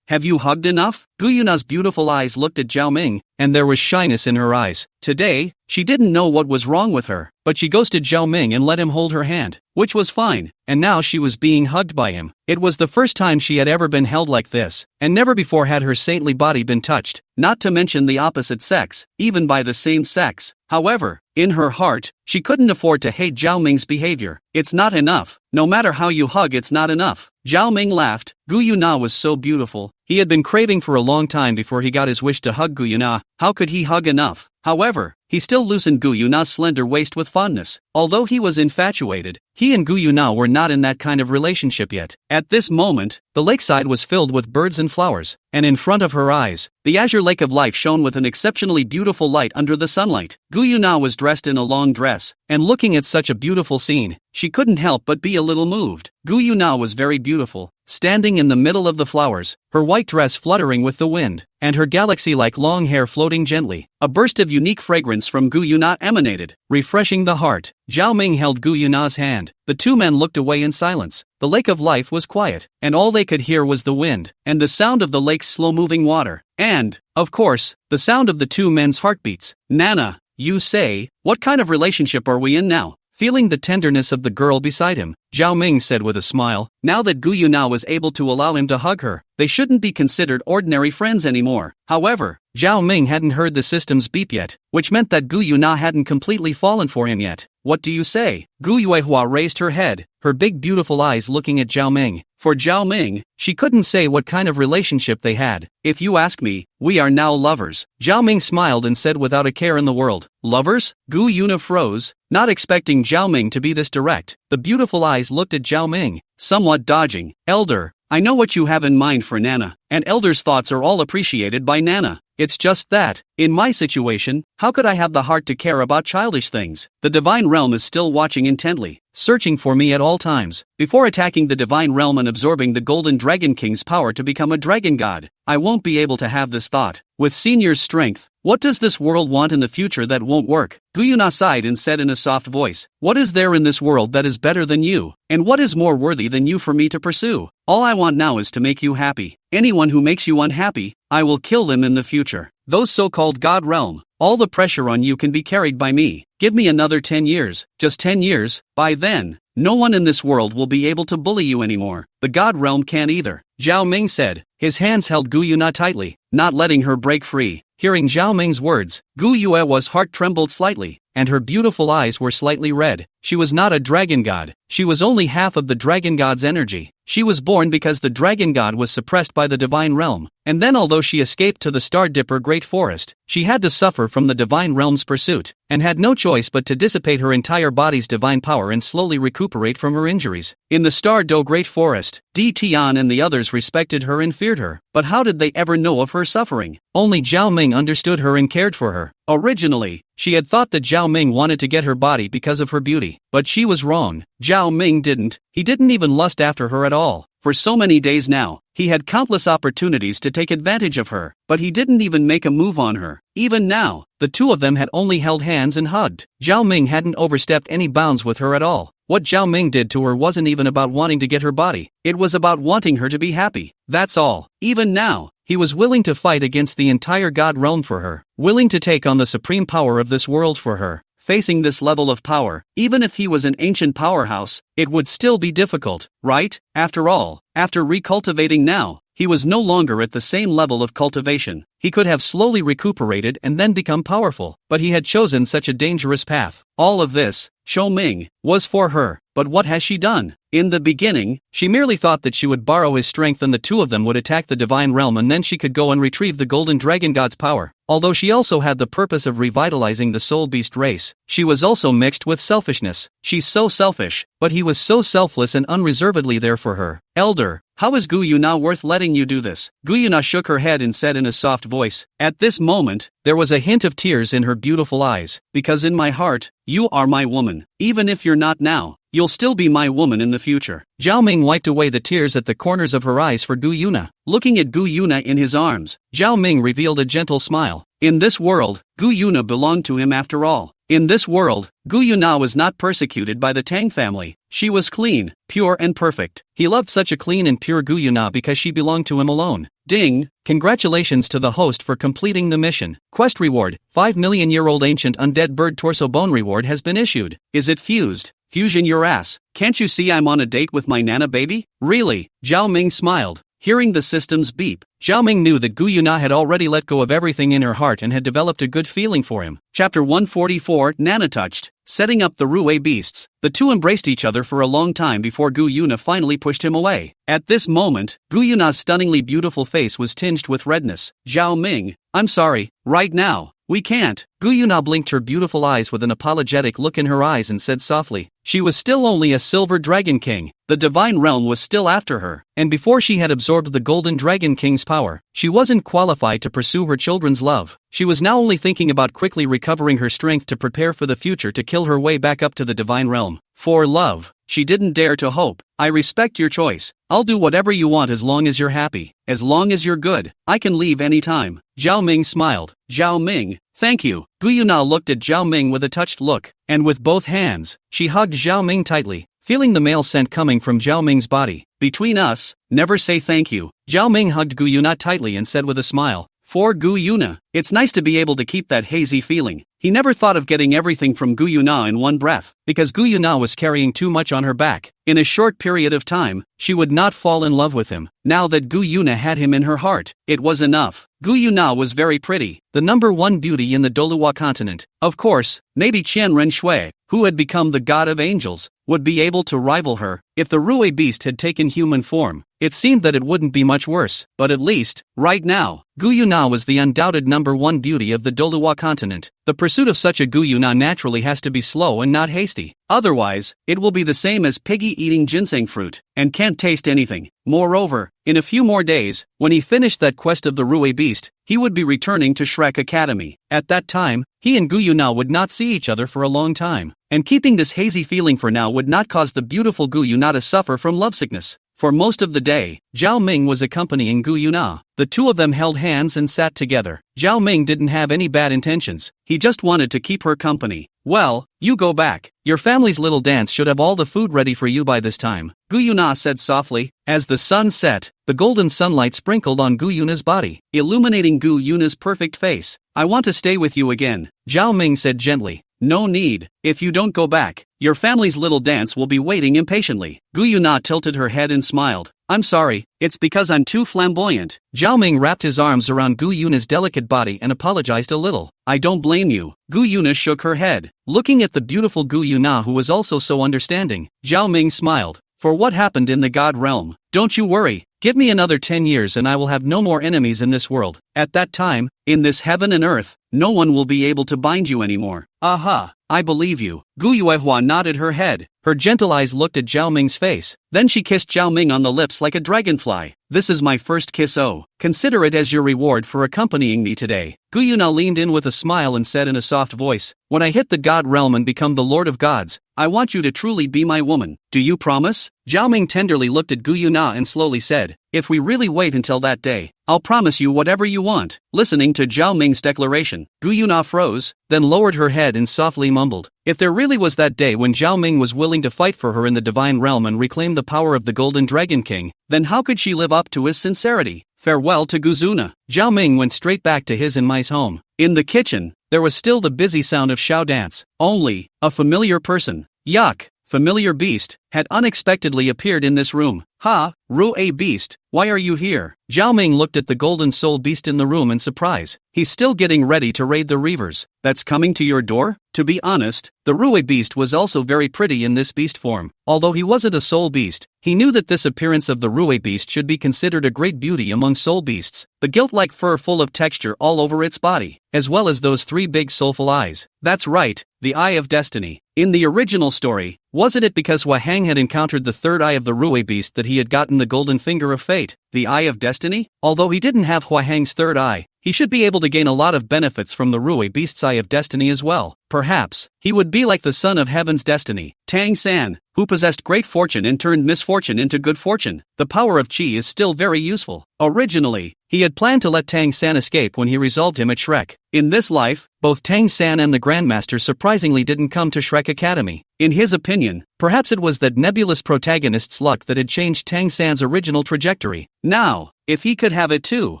[SPEAKER 1] Have you hugged enough? Gu Yuna's beautiful eyes looked at Zhao Ming, and there was shyness in her eyes. Today, she didn't know what was wrong with her, but she ghosted Zhao Ming and let him hold her hand, which was fine, and now she was being hugged by him. It was the first time she had ever been held like this, and never before had her saintly body been touched, not to mention the opposite sex, even by the same sex. However, in her heart, she couldn't afford to hate Zhao Ming's behavior. It's not enough. No matter how you hug, it's not enough. Zhao Ming laughed. Gu Yuna was so beautiful. He had been craving for a long time before he got his wish to hug Gu Yuna. How could he hug enough? However, he still loosened Gu Yuna's slender waist with fondness. Although he was infatuated, he and Gu Yuna were not in that kind of relationship yet. At this moment, the lakeside was filled with birds and flowers, and in front of her eyes, the azure lake of life shone with an exceptionally beautiful light under the sunlight. Gu Yuna was dressed in a long dress, and looking at such a beautiful scene, she couldn't help but be a little moved. Gu Yuna was very beautiful, standing in the middle of the flowers, her white dress fluttering with the wind, and her galaxy-like long hair floating gently. A burst of unique fragrance from Gu Yuna emanated, refreshing the heart. Zhao Ming held Gu Yuna's hand. The two men looked away in silence. The lake of life was quiet, and all they could hear was the wind, and the sound of the lake's slow-moving water, and, of course, the sound of the two men's heartbeats. Nana, you say, what kind of relationship are we in now? Feeling the tenderness of the girl beside him, Zhao Ming said with a smile. Now that Gu Yuna was able to allow him to hug her, they shouldn't be considered ordinary friends anymore. However, Zhao Ming hadn't heard the system's beep yet, which meant that Gu Yuna hadn't completely fallen for him yet. What do you say? Gu Yuehua raised her head, her big beautiful eyes looking at Zhao Ming. For Zhao Ming, she couldn't say what kind of relationship they had. If you ask me, we are now lovers. Zhao Ming smiled and said without a care in the world. Lovers? Gu Yuna froze, not expecting Zhao Ming to be this direct. The beautiful eyes looked at Zhao Ming, somewhat dodging. Elder, I know what you have in mind for Nana, and elders' thoughts are all appreciated by Nana. It's just that, in my situation, how could I have the heart to care about childish things? The divine realm is still watching intently, searching for me at all times. Before attacking the divine realm and absorbing the golden dragon king's power to become a dragon god, I won't be able to have this thought. With Senior's strength, what does this world want in the future that won't work? Guyuna sighed and said in a soft voice, what is there in this world that is better than you? And what is more worthy than you for me to pursue? All I want now is to make you happy. Anyone who makes you unhappy, I will kill them in the future. Those so-called God realm, all the pressure on you can be carried by me. Give me another 10 years, just 10 years, by then, no one in this world will be able to bully you anymore. The God realm can't either, Zhao Ming said. His hands held Gu Yuna tightly, not letting her break free. Hearing Zhao Ming's words, Gu Yue's heart trembled slightly, and her beautiful eyes were slightly red. She was not a dragon god. She was only half of the dragon god's energy. She was born because the dragon god was suppressed by the divine realm, and then although she escaped to the Star Dipper Great Forest, she had to suffer from the divine realm's pursuit, and had no choice but to dissipate her entire body's divine power and slowly recuperate from her injuries. In the Star Do Great Forest, Di Tian and the others respected her and feared her, but how did they ever know of her suffering? Only Zhao Ming understood her and cared for her. Originally, she had thought that Zhao Ming wanted to get her body because of her beauty, but she was wrong. Zhao Ming didn't. He didn't even lust after her at all. For so many days now, he had countless opportunities to take advantage of her, but he didn't even make a move on her. Even now, the two of them had only held hands and hugged. Zhao Ming hadn't overstepped any bounds with her at all. What Zhao Ming did to her wasn't even about wanting to get her body, it was about wanting her to be happy. That's all. Even now, he was willing to fight against the entire God realm for her, willing to take on the supreme power of this world for her. Facing this level of power, even if he was an ancient powerhouse, it would still be difficult, right? After all, after recultivating now, he was no longer at the same level of cultivation. He could have slowly recuperated and then become powerful, but he had chosen such a dangerous path. All of this, Shou Ming, was for her, but what has she done? In the beginning, she merely thought that she would borrow his strength and the two of them would attack the divine realm and then she could go and retrieve the golden dragon god's power. Although she also had the purpose of revitalizing the soul beast race, she was also mixed with selfishness. She's so selfish, but he was so selfless and unreservedly there for her. Elder, how is Gu Yuna worth letting you do this? Gu Yuna shook her head and said in a soft voice. At this moment, there was a hint of tears in her beautiful eyes, because in my heart, you are my woman. Even if you're not now, you'll still be my woman in the future. Zhao Ming wiped away the tears at the corners of her eyes for Gu Yuna. Looking at Gu Yuna in his arms, Zhao Ming revealed a gentle smile. In this world, Gu Yuna belonged to him after all. In this world, Gu Yuna was not persecuted by the Tang family. She was clean, pure and perfect. He loved such a clean and pure Gu Yuna because she belonged to him alone. Ding! Congratulations to the host for completing the mission. Quest reward, 5 million-year-old ancient undead bird torso bone reward has been issued. Is it fused? Fusion your ass. Can't you see I'm on a date with my Nana baby? Really? Zhao Ming smiled. Hearing the system's beep, Zhao Ming knew that Gu Yuna had already let go of everything in her heart and had developed a good feeling for him. Chapter 144, Nana touched. Setting up the Ruwei beasts, the two embraced each other for a long time before Gu Yuna finally pushed him away. At this moment, Gu Yuna's stunningly beautiful face was tinged with redness. Zhao Ming, I'm sorry, right now, we can't. Gu Yuna blinked her beautiful eyes with an apologetic look in her eyes and said softly. She was still only a silver dragon king. The divine realm was still after her, and before she had absorbed the golden dragon king's power, she wasn't qualified to pursue her children's love. She was now only thinking about quickly recovering her strength to prepare for the future to kill her way back up to the divine realm. For love, she didn't dare to hope. I respect your choice. I'll do whatever you want as long as you're happy. As long as you're good, I can leave anytime. Zhao Ming smiled. Zhao Ming, thank you. Gu Yuna looked at Zhao Ming with a touched look, and with both hands, she hugged Zhao Ming tightly, feeling the male scent coming from Zhao Ming's body. Between us, never say thank you. Zhao Ming hugged Gu Yuna tightly and said with a smile. For Gu Yuna, it's nice to be able to keep that hazy feeling. He never thought of getting everything from Gu Yuna in one breath, because Gu Yuna was carrying too much on her back. In a short period of time, she would not fall in love with him. Now that Gu Yuna had him in her heart, it was enough. Gu Yuna was very pretty, the #1 beauty in the Douluo continent. Of course, maybe Qian Renshui, who had become the god of angels, would be able to rival her. If the Ruwei beast had taken human form, it seemed that it wouldn't be much worse, but at least, right now, Gu Yuna was the undoubted #1 beauty of the Douluo continent. The pursuit of such a Gu Yuna naturally has to be slow and not hasty. Otherwise, it will be the same as Piggy eating ginseng fruit, and can't taste anything. Moreover, in a few more days, when he finished that quest of the Rue Beast, he would be returning to Shrek Academy. At that time, he and Gu Yuna would not see each other for a long time, and keeping this hazy feeling for now would not cause the beautiful Gu Yuna to suffer from lovesickness. For most of the day, Zhao Ming was accompanying Gu Yuna. The two of them held hands and sat together. Zhao Ming didn't have any bad intentions, he just wanted to keep her company. Well, you go back. Your family's little dance should have all the food ready for you by this time, Gu Yuna said softly. As the sun set, the golden sunlight sprinkled on Gu Yuna's body, illuminating Gu Yuna's perfect face. I want to stay with you again, Zhao Ming said gently. No need. If you don't go back, your family's little dance will be waiting impatiently. Gu Yuna tilted her head and smiled. I'm sorry, it's because I'm too flamboyant. Zhao Ming wrapped his arms around Gu Yuna's delicate body and apologized a little. I don't blame you. Gu Yuna shook her head. Looking at the beautiful Gu Yuna who was also so understanding, Zhao Ming smiled. For what happened in the God realm, don't you worry. Give me another 10 years and I will have no more enemies in this world. At that time, in this heaven and earth, no one will be able to bind you anymore. Aha, I believe you. Gu Yuehua nodded her head. Her gentle eyes looked at Zhao Ming's face. Then she kissed Zhao Ming on the lips like a dragonfly. This is my first kiss, oh. Consider it as your reward for accompanying me today. Gu Yuna leaned in with a smile and said in a soft voice, when I hit the God realm and become the Lord of Gods, I want you to truly be my woman. Do you promise? Zhao Ming tenderly looked at Gu Yuna and slowly said, if we really wait until that day, I'll promise you whatever you want. Listening to Zhao Ming's declaration, Gu Yuna froze, then lowered her head and softly mumbled. If there really was that day when Zhao Ming was willing to fight for her in the divine realm and reclaim the power of the Golden Dragon King, then how could she live up to his sincerity? Farewell to Guzuna. Zhao Ming went straight back to his and Mai's home. In the kitchen, there was still the busy sound of Xiao dance. Only, a familiar person. Yuck. Familiar beast, had unexpectedly appeared in this room. Ha, Rue Beast, why are you here? Zhao Ming looked at the golden soul beast in the room in surprise. He's still getting ready to raid the Reavers. That's coming to your door? To be honest, the Rue beast was also very pretty in this beast form. Although he wasn't a soul beast, he knew that this appearance of the Rue beast should be considered a great beauty among soul beasts. The gilt-like fur full of texture all over its body, as well as those 3 big soulful eyes. That's right, the Eye of Destiny. In the original story, wasn't it because Hua Hang had encountered the 3rd eye of the Rue beast that he had gotten the golden finger of fate, the Eye of Destiny? Although he didn't have Hua Hang's 3rd eye, he should be able to gain a lot of benefits from the Rue beast's Eye of Destiny as well. Perhaps, he would be like the son of Heaven's Destiny, Tang San, who possessed great fortune and turned misfortune into good fortune. The power of Qi is still very useful. Originally, he had planned to let Tang San escape when he resolved him at Shrek. In this life, both Tang San and the Grandmaster surprisingly didn't come to Shrek Academy. In his opinion, perhaps it was that nebulous protagonist's luck that had changed Tang San's original trajectory. Now, if he could have it too,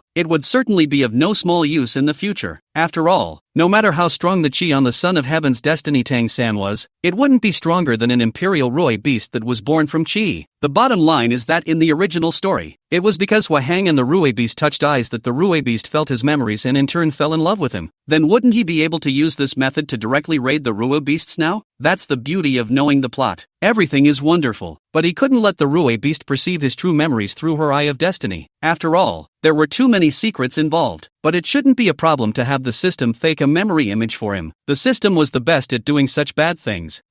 [SPEAKER 1] it would certainly be of no small use in the future. After all, no matter how strong the Qi on the son of Heaven's Destiny Tang San was, it wouldn't be stronger than an imperial Rue beast that was born from Qi. The bottom line is that in the original story, it was because Hua Hang and the Rue beast touched eyes that the Rue beast felt his memories and in turn fell in love with him. Then wouldn't he be able to use this method to directly raid the Rue beasts now? That's the beauty of knowing the plot. Everything is wonderful, but he couldn't let the Rue beast perceive his true memories through her Eye of Destiny. After all, there were too many secrets involved. But it shouldn't be a problem to have the system fake a memory image for him. The system was the best at doing such bad things.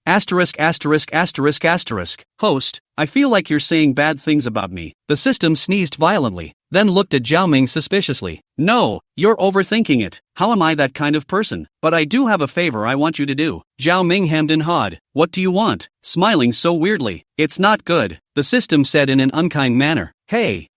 [SPEAKER 1] Host, I feel like you're saying bad things about me. The system sneezed violently, then looked at Zhao Ming suspiciously. No, you're overthinking it. How am I that kind of person? But I do have a favor I want you to do. Zhao Ming hemmed and hawed. What do you want? Smiling so weirdly. It's not good, the system said in an unkind manner. Hey,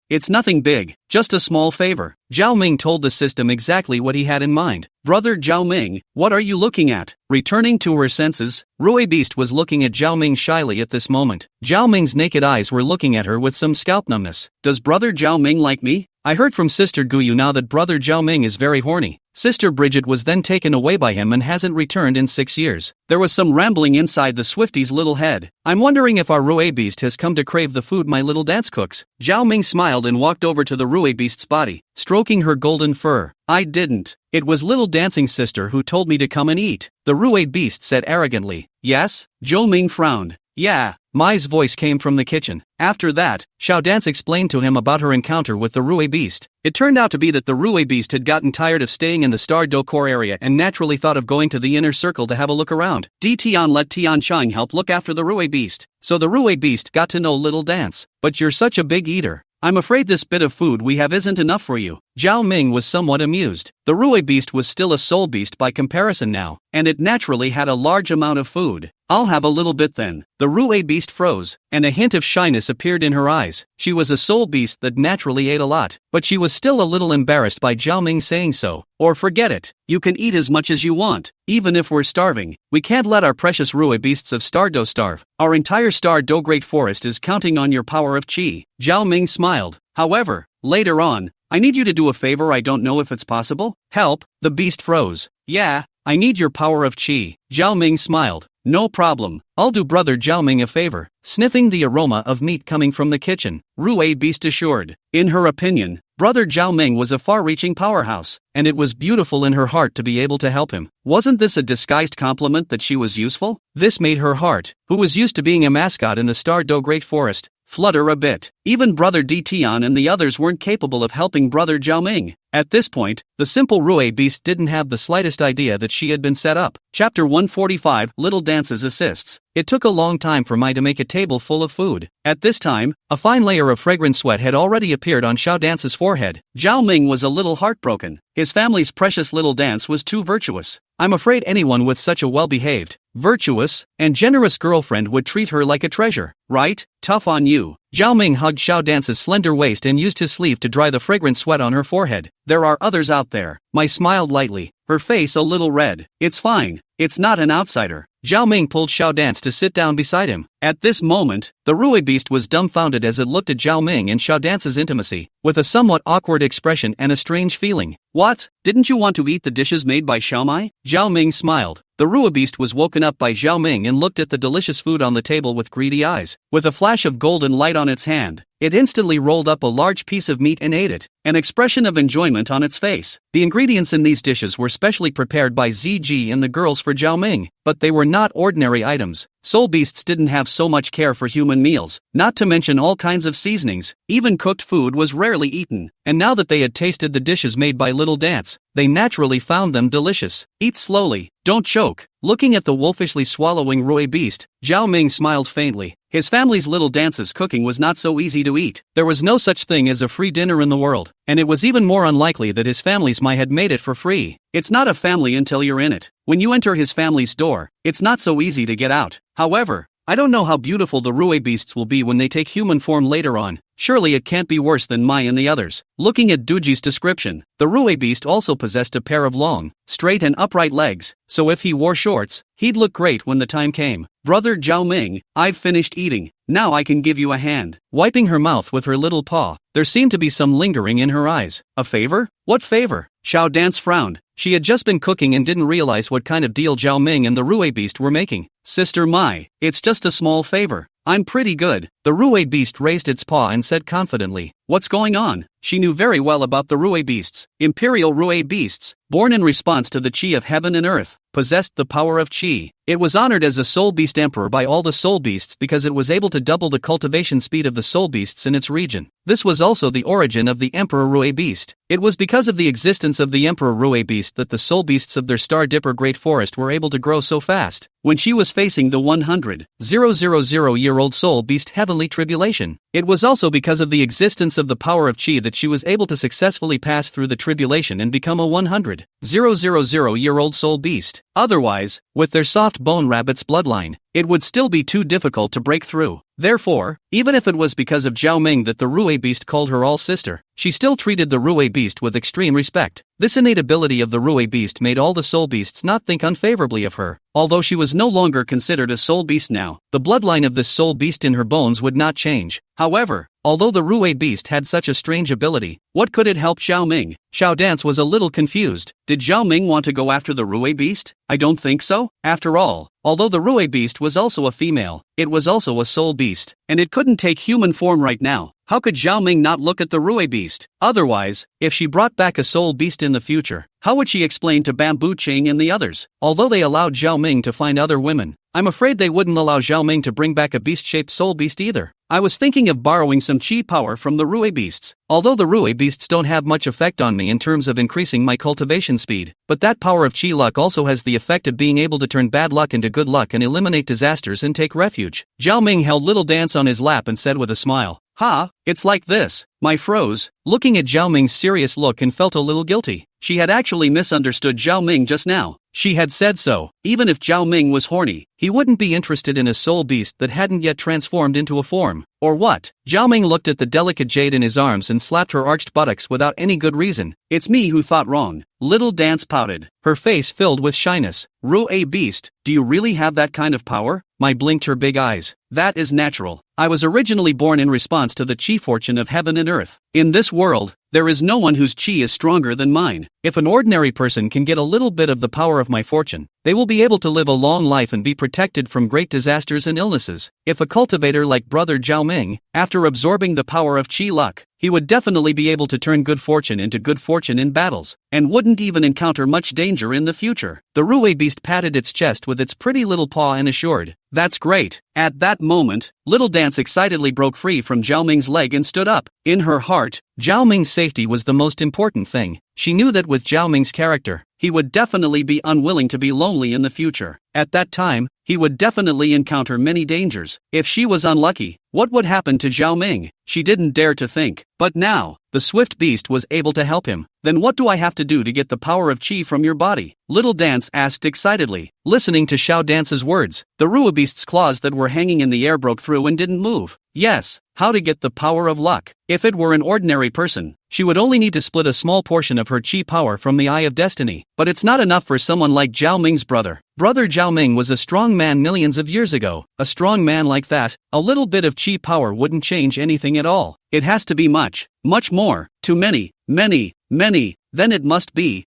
[SPEAKER 1] it's nothing big, just a small favor. Zhao Ming told the system exactly what he had in mind. Brother Zhao Ming, what are you looking at? Returning to her senses, Rue Beast was looking at Zhao Ming shyly at this moment. Zhao Ming's naked eyes were looking at her with some scalp numbness. Does Brother Zhao Ming like me? I heard from Sister Guyu now that Brother Zhao Ming is very horny. Sister Bridget was then taken away by him and hasn't returned in 6 years. There was some rambling inside the Swifty's little head. I'm wondering if our Rue Beast has come to crave the food my little dance cooks. Zhao Ming smiled and walked over to the Rue Beast's body, stroking her golden fur. I didn't. It was little dancing sister who told me to come and eat, the Rue Beast said arrogantly. Yes? Zhao Ming frowned. Yeah, Mai's voice came from the kitchen. After that, Xiao Dance explained to him about her encounter with the Rue beast. It turned out to be that the Rue beast had gotten tired of staying in the Star Do core area and naturally thought of going to the inner circle to have a look around. Tian let Tian Chang help look after the Rue beast. So the Rue beast got to know Little Dance. But you're such a big eater. I'm afraid this bit of food we have isn't enough for you. Zhao Ming was somewhat amused. The Rue beast was still a soul beast by comparison now, and it naturally had a large amount of food. I'll have a little bit then. The Rue beast froze, and a hint of shyness appeared in her eyes. She was a soul beast that naturally ate a lot, but she was still a little embarrassed by Zhao Ming saying so. Or forget it, you can eat as much as you want, even if we're starving. We can't let our precious Rue beasts of Star Do starve. Our entire Star Do Great Forest is counting on your power of qi. Zhao Ming smiled. However, later on, I need you to do a favor. I don't know if it's possible. Help, the beast froze. Yeah, I need your power of qi. Zhao Ming smiled. No problem, I'll do brother Zhao Ming a favor. Sniffing the aroma of meat coming from the kitchen, Rue beast assured. In her opinion, brother Zhao Ming was a far-reaching powerhouse, and it was beautiful in her heart to be able to help him. Wasn't this a disguised compliment that she was useful? This made her heart, who was used to being a mascot in the Star Do Great Forest, flutter a bit. Even brother Tian and the others weren't capable of helping brother Zhao Ming. At this point, the simple Rue beast didn't have the slightest idea that she had been set up. Chapter 145, Little Dance's Assists. It took a long time for Mai to make a table full of food. At this time, a fine layer of fragrant sweat had already appeared on Xiao Dance's forehead. Zhao Ming was a little heartbroken. His family's precious Little Dance was too virtuous. I'm afraid anyone with such a well-behaved, virtuous, and generous girlfriend would treat her like a treasure, right? Tough on you. Zhao Ming hugged Xiao Dance's slender waist and used his sleeve to dry the fragrant sweat on her forehead. There are others out there. Mai smiled lightly, her face a little red. It's fine. It's not an outsider. Zhao Ming pulled Xiao Dance to sit down beside him. At this moment, the Rue beast was dumbfounded as it looked at Zhao Ming and Xiao Dance's intimacy, with a somewhat awkward expression and a strange feeling. What? Didn't you want to eat the dishes made by Xiao Mai? Zhao Ming smiled. The Rue beast was woken up by Zhao Ming and looked at the delicious food on the table with greedy eyes. With a flash of golden light on its hand, it instantly rolled up a large piece of meat and ate it, an expression of enjoyment on its face. The ingredients in these dishes were specially prepared by ZG and the girls for Zhao Ming, but they were not ordinary items. Soul beasts didn't have so much care for human meals, not to mention all kinds of seasonings. Even cooked food was rarely eaten, and now that they had tasted the dishes made by Little Dance, they naturally found them delicious. Eat slowly, don't choke. Looking at the wolfishly swallowing Rue beast, Zhao Ming smiled faintly. His family's Little Dance's cooking was not so easy to eat. There was no such thing as a free dinner in the world, and it was even more unlikely that his family's Mai had made it for free. It's not a family until you're in it. When you enter his family's door, it's not so easy to get out. However, I don't know how beautiful the Rue beasts will be when they take human form later on. Surely it can't be worse than Mai and the others. Looking at Duji's description, the Rue beast also possessed a pair of long, straight and upright legs, so if he wore shorts, he'd look great when the time came. Brother Zhao Ming, I've finished eating. Now I can give you a hand. Wiping her mouth with her little paw, there seemed to be some lingering in her eyes. A favor? What favor? Xiao Dance frowned. She had just been cooking and didn't realize what kind of deal Zhao Ming and the Rue beast were making. Sister Mai, it's just a small favor. I'm pretty good. The Rue beast raised its paw and said confidently, what's going on? She knew very well about the Rue beasts. Imperial Rue beasts, born in response to the qi of heaven and earth, possessed the power of qi. It was honored as a soul beast emperor by all the soul beasts because it was able to double the cultivation speed of the soul beasts in its region. This was also the origin of the Emperor Rue beast. It was because of the existence of the Emperor Rue beast that the soul beasts of their Star Dipper Great Forest were able to grow so fast. When she was facing the 100,000-year-old soul beast heavenly tribulation, it was also because of the existence of the power of qi that she was able to successfully pass through the tribulation and become a 100,000-year-old soul beast. Otherwise, with their soft bone rabbit's bloodline, it would still be too difficult to break through. Therefore, even if it was because of Zhao Ming that the Rue beast called her all sister, she still treated the Rue beast with extreme respect. This innate ability of the Rue beast made all the soul beasts not think unfavorably of her. Although she was no longer considered a soul beast now, the bloodline of this soul beast in her bones would not change. However, although the Rue beast had such a strange ability, what could it help Zhao Ming? Xiao Dance was a little confused. Did Zhao Ming want to go after the Rue beast? I don't think so. After all, although the Rue beast was also a female, it was also a soul beast, and it couldn't take human form right now. How could Zhao Ming not look at the Rue beast? Otherwise, if she brought back a soul beast in the future, how would she explain to Bamboo Ching and the others? Although they allowed Zhao Ming to find other women, I'm afraid they wouldn't allow Zhao Ming to bring back a beast-shaped soul beast either. I was thinking of borrowing some chi power from the Rue beasts. Although the Rue beasts don't have much effect on me in terms of increasing my cultivation speed, but that power of chi luck also has the effect of being able to turn bad luck into good luck and eliminate disasters and take refuge. Zhao Ming held little Dance on his lap and said with a smile, "Ha, it's like this." My froze, looking at Zhao Ming's serious look, and felt a little guilty. She had actually misunderstood Zhao Ming just now. She had said so. Even if Zhao Ming was horny, he wouldn't be interested in a soul beast that hadn't yet transformed into a form. Or what? Zhao Ming looked at the delicate jade in his arms and slapped her arched buttocks without any good reason. It's me who thought wrong. Little Dance pouted, her face filled with shyness. Rue beast, do you really have that kind of power? My blinked her big eyes. That is natural. I was originally born in response to the chi fortune of heaven and earth. In this world, there is no one whose chi is stronger than mine. If an ordinary person can get a little bit of the power of my fortune, they will be able to live a long life and be protected from great disasters and illnesses. If a cultivator like Brother Zhao Ming, after absorbing the power of chi luck, he would definitely be able to turn good fortune into good fortune in battles, and wouldn't even encounter much danger in the future. The Rue beast patted its chest with its pretty little paw and assured, "That's great." At that moment, Little Dance excitedly broke free from Zhao Ming's leg and stood up. In her heart, Zhao Ming's safety was the most important thing. She knew that with Zhao Ming's character, he would definitely be unwilling to be lonely in the future. At that time, he would definitely encounter many dangers. If she was unlucky, what would happen to Zhao Ming? She didn't dare to think. But now, the swift beast was able to help him. Then what do I have to do to get the power of chi from your body? Little Dance asked excitedly, listening to Xiao Dance's words. The Rue beast's claws that were hanging in the air broke through and didn't move. Yes, how to get the power of luck. If it were an ordinary person, she would only need to split a small portion of her chi power from the Eye of Destiny. But it's not enough for someone like Zhao Ming's brother. Brother Zhao Ming was a strong man millions of years ago. A strong man like that, a little bit of chi power wouldn't change anything at all. It has to be much, much more. Too many. Then it must be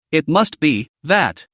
[SPEAKER 1] that.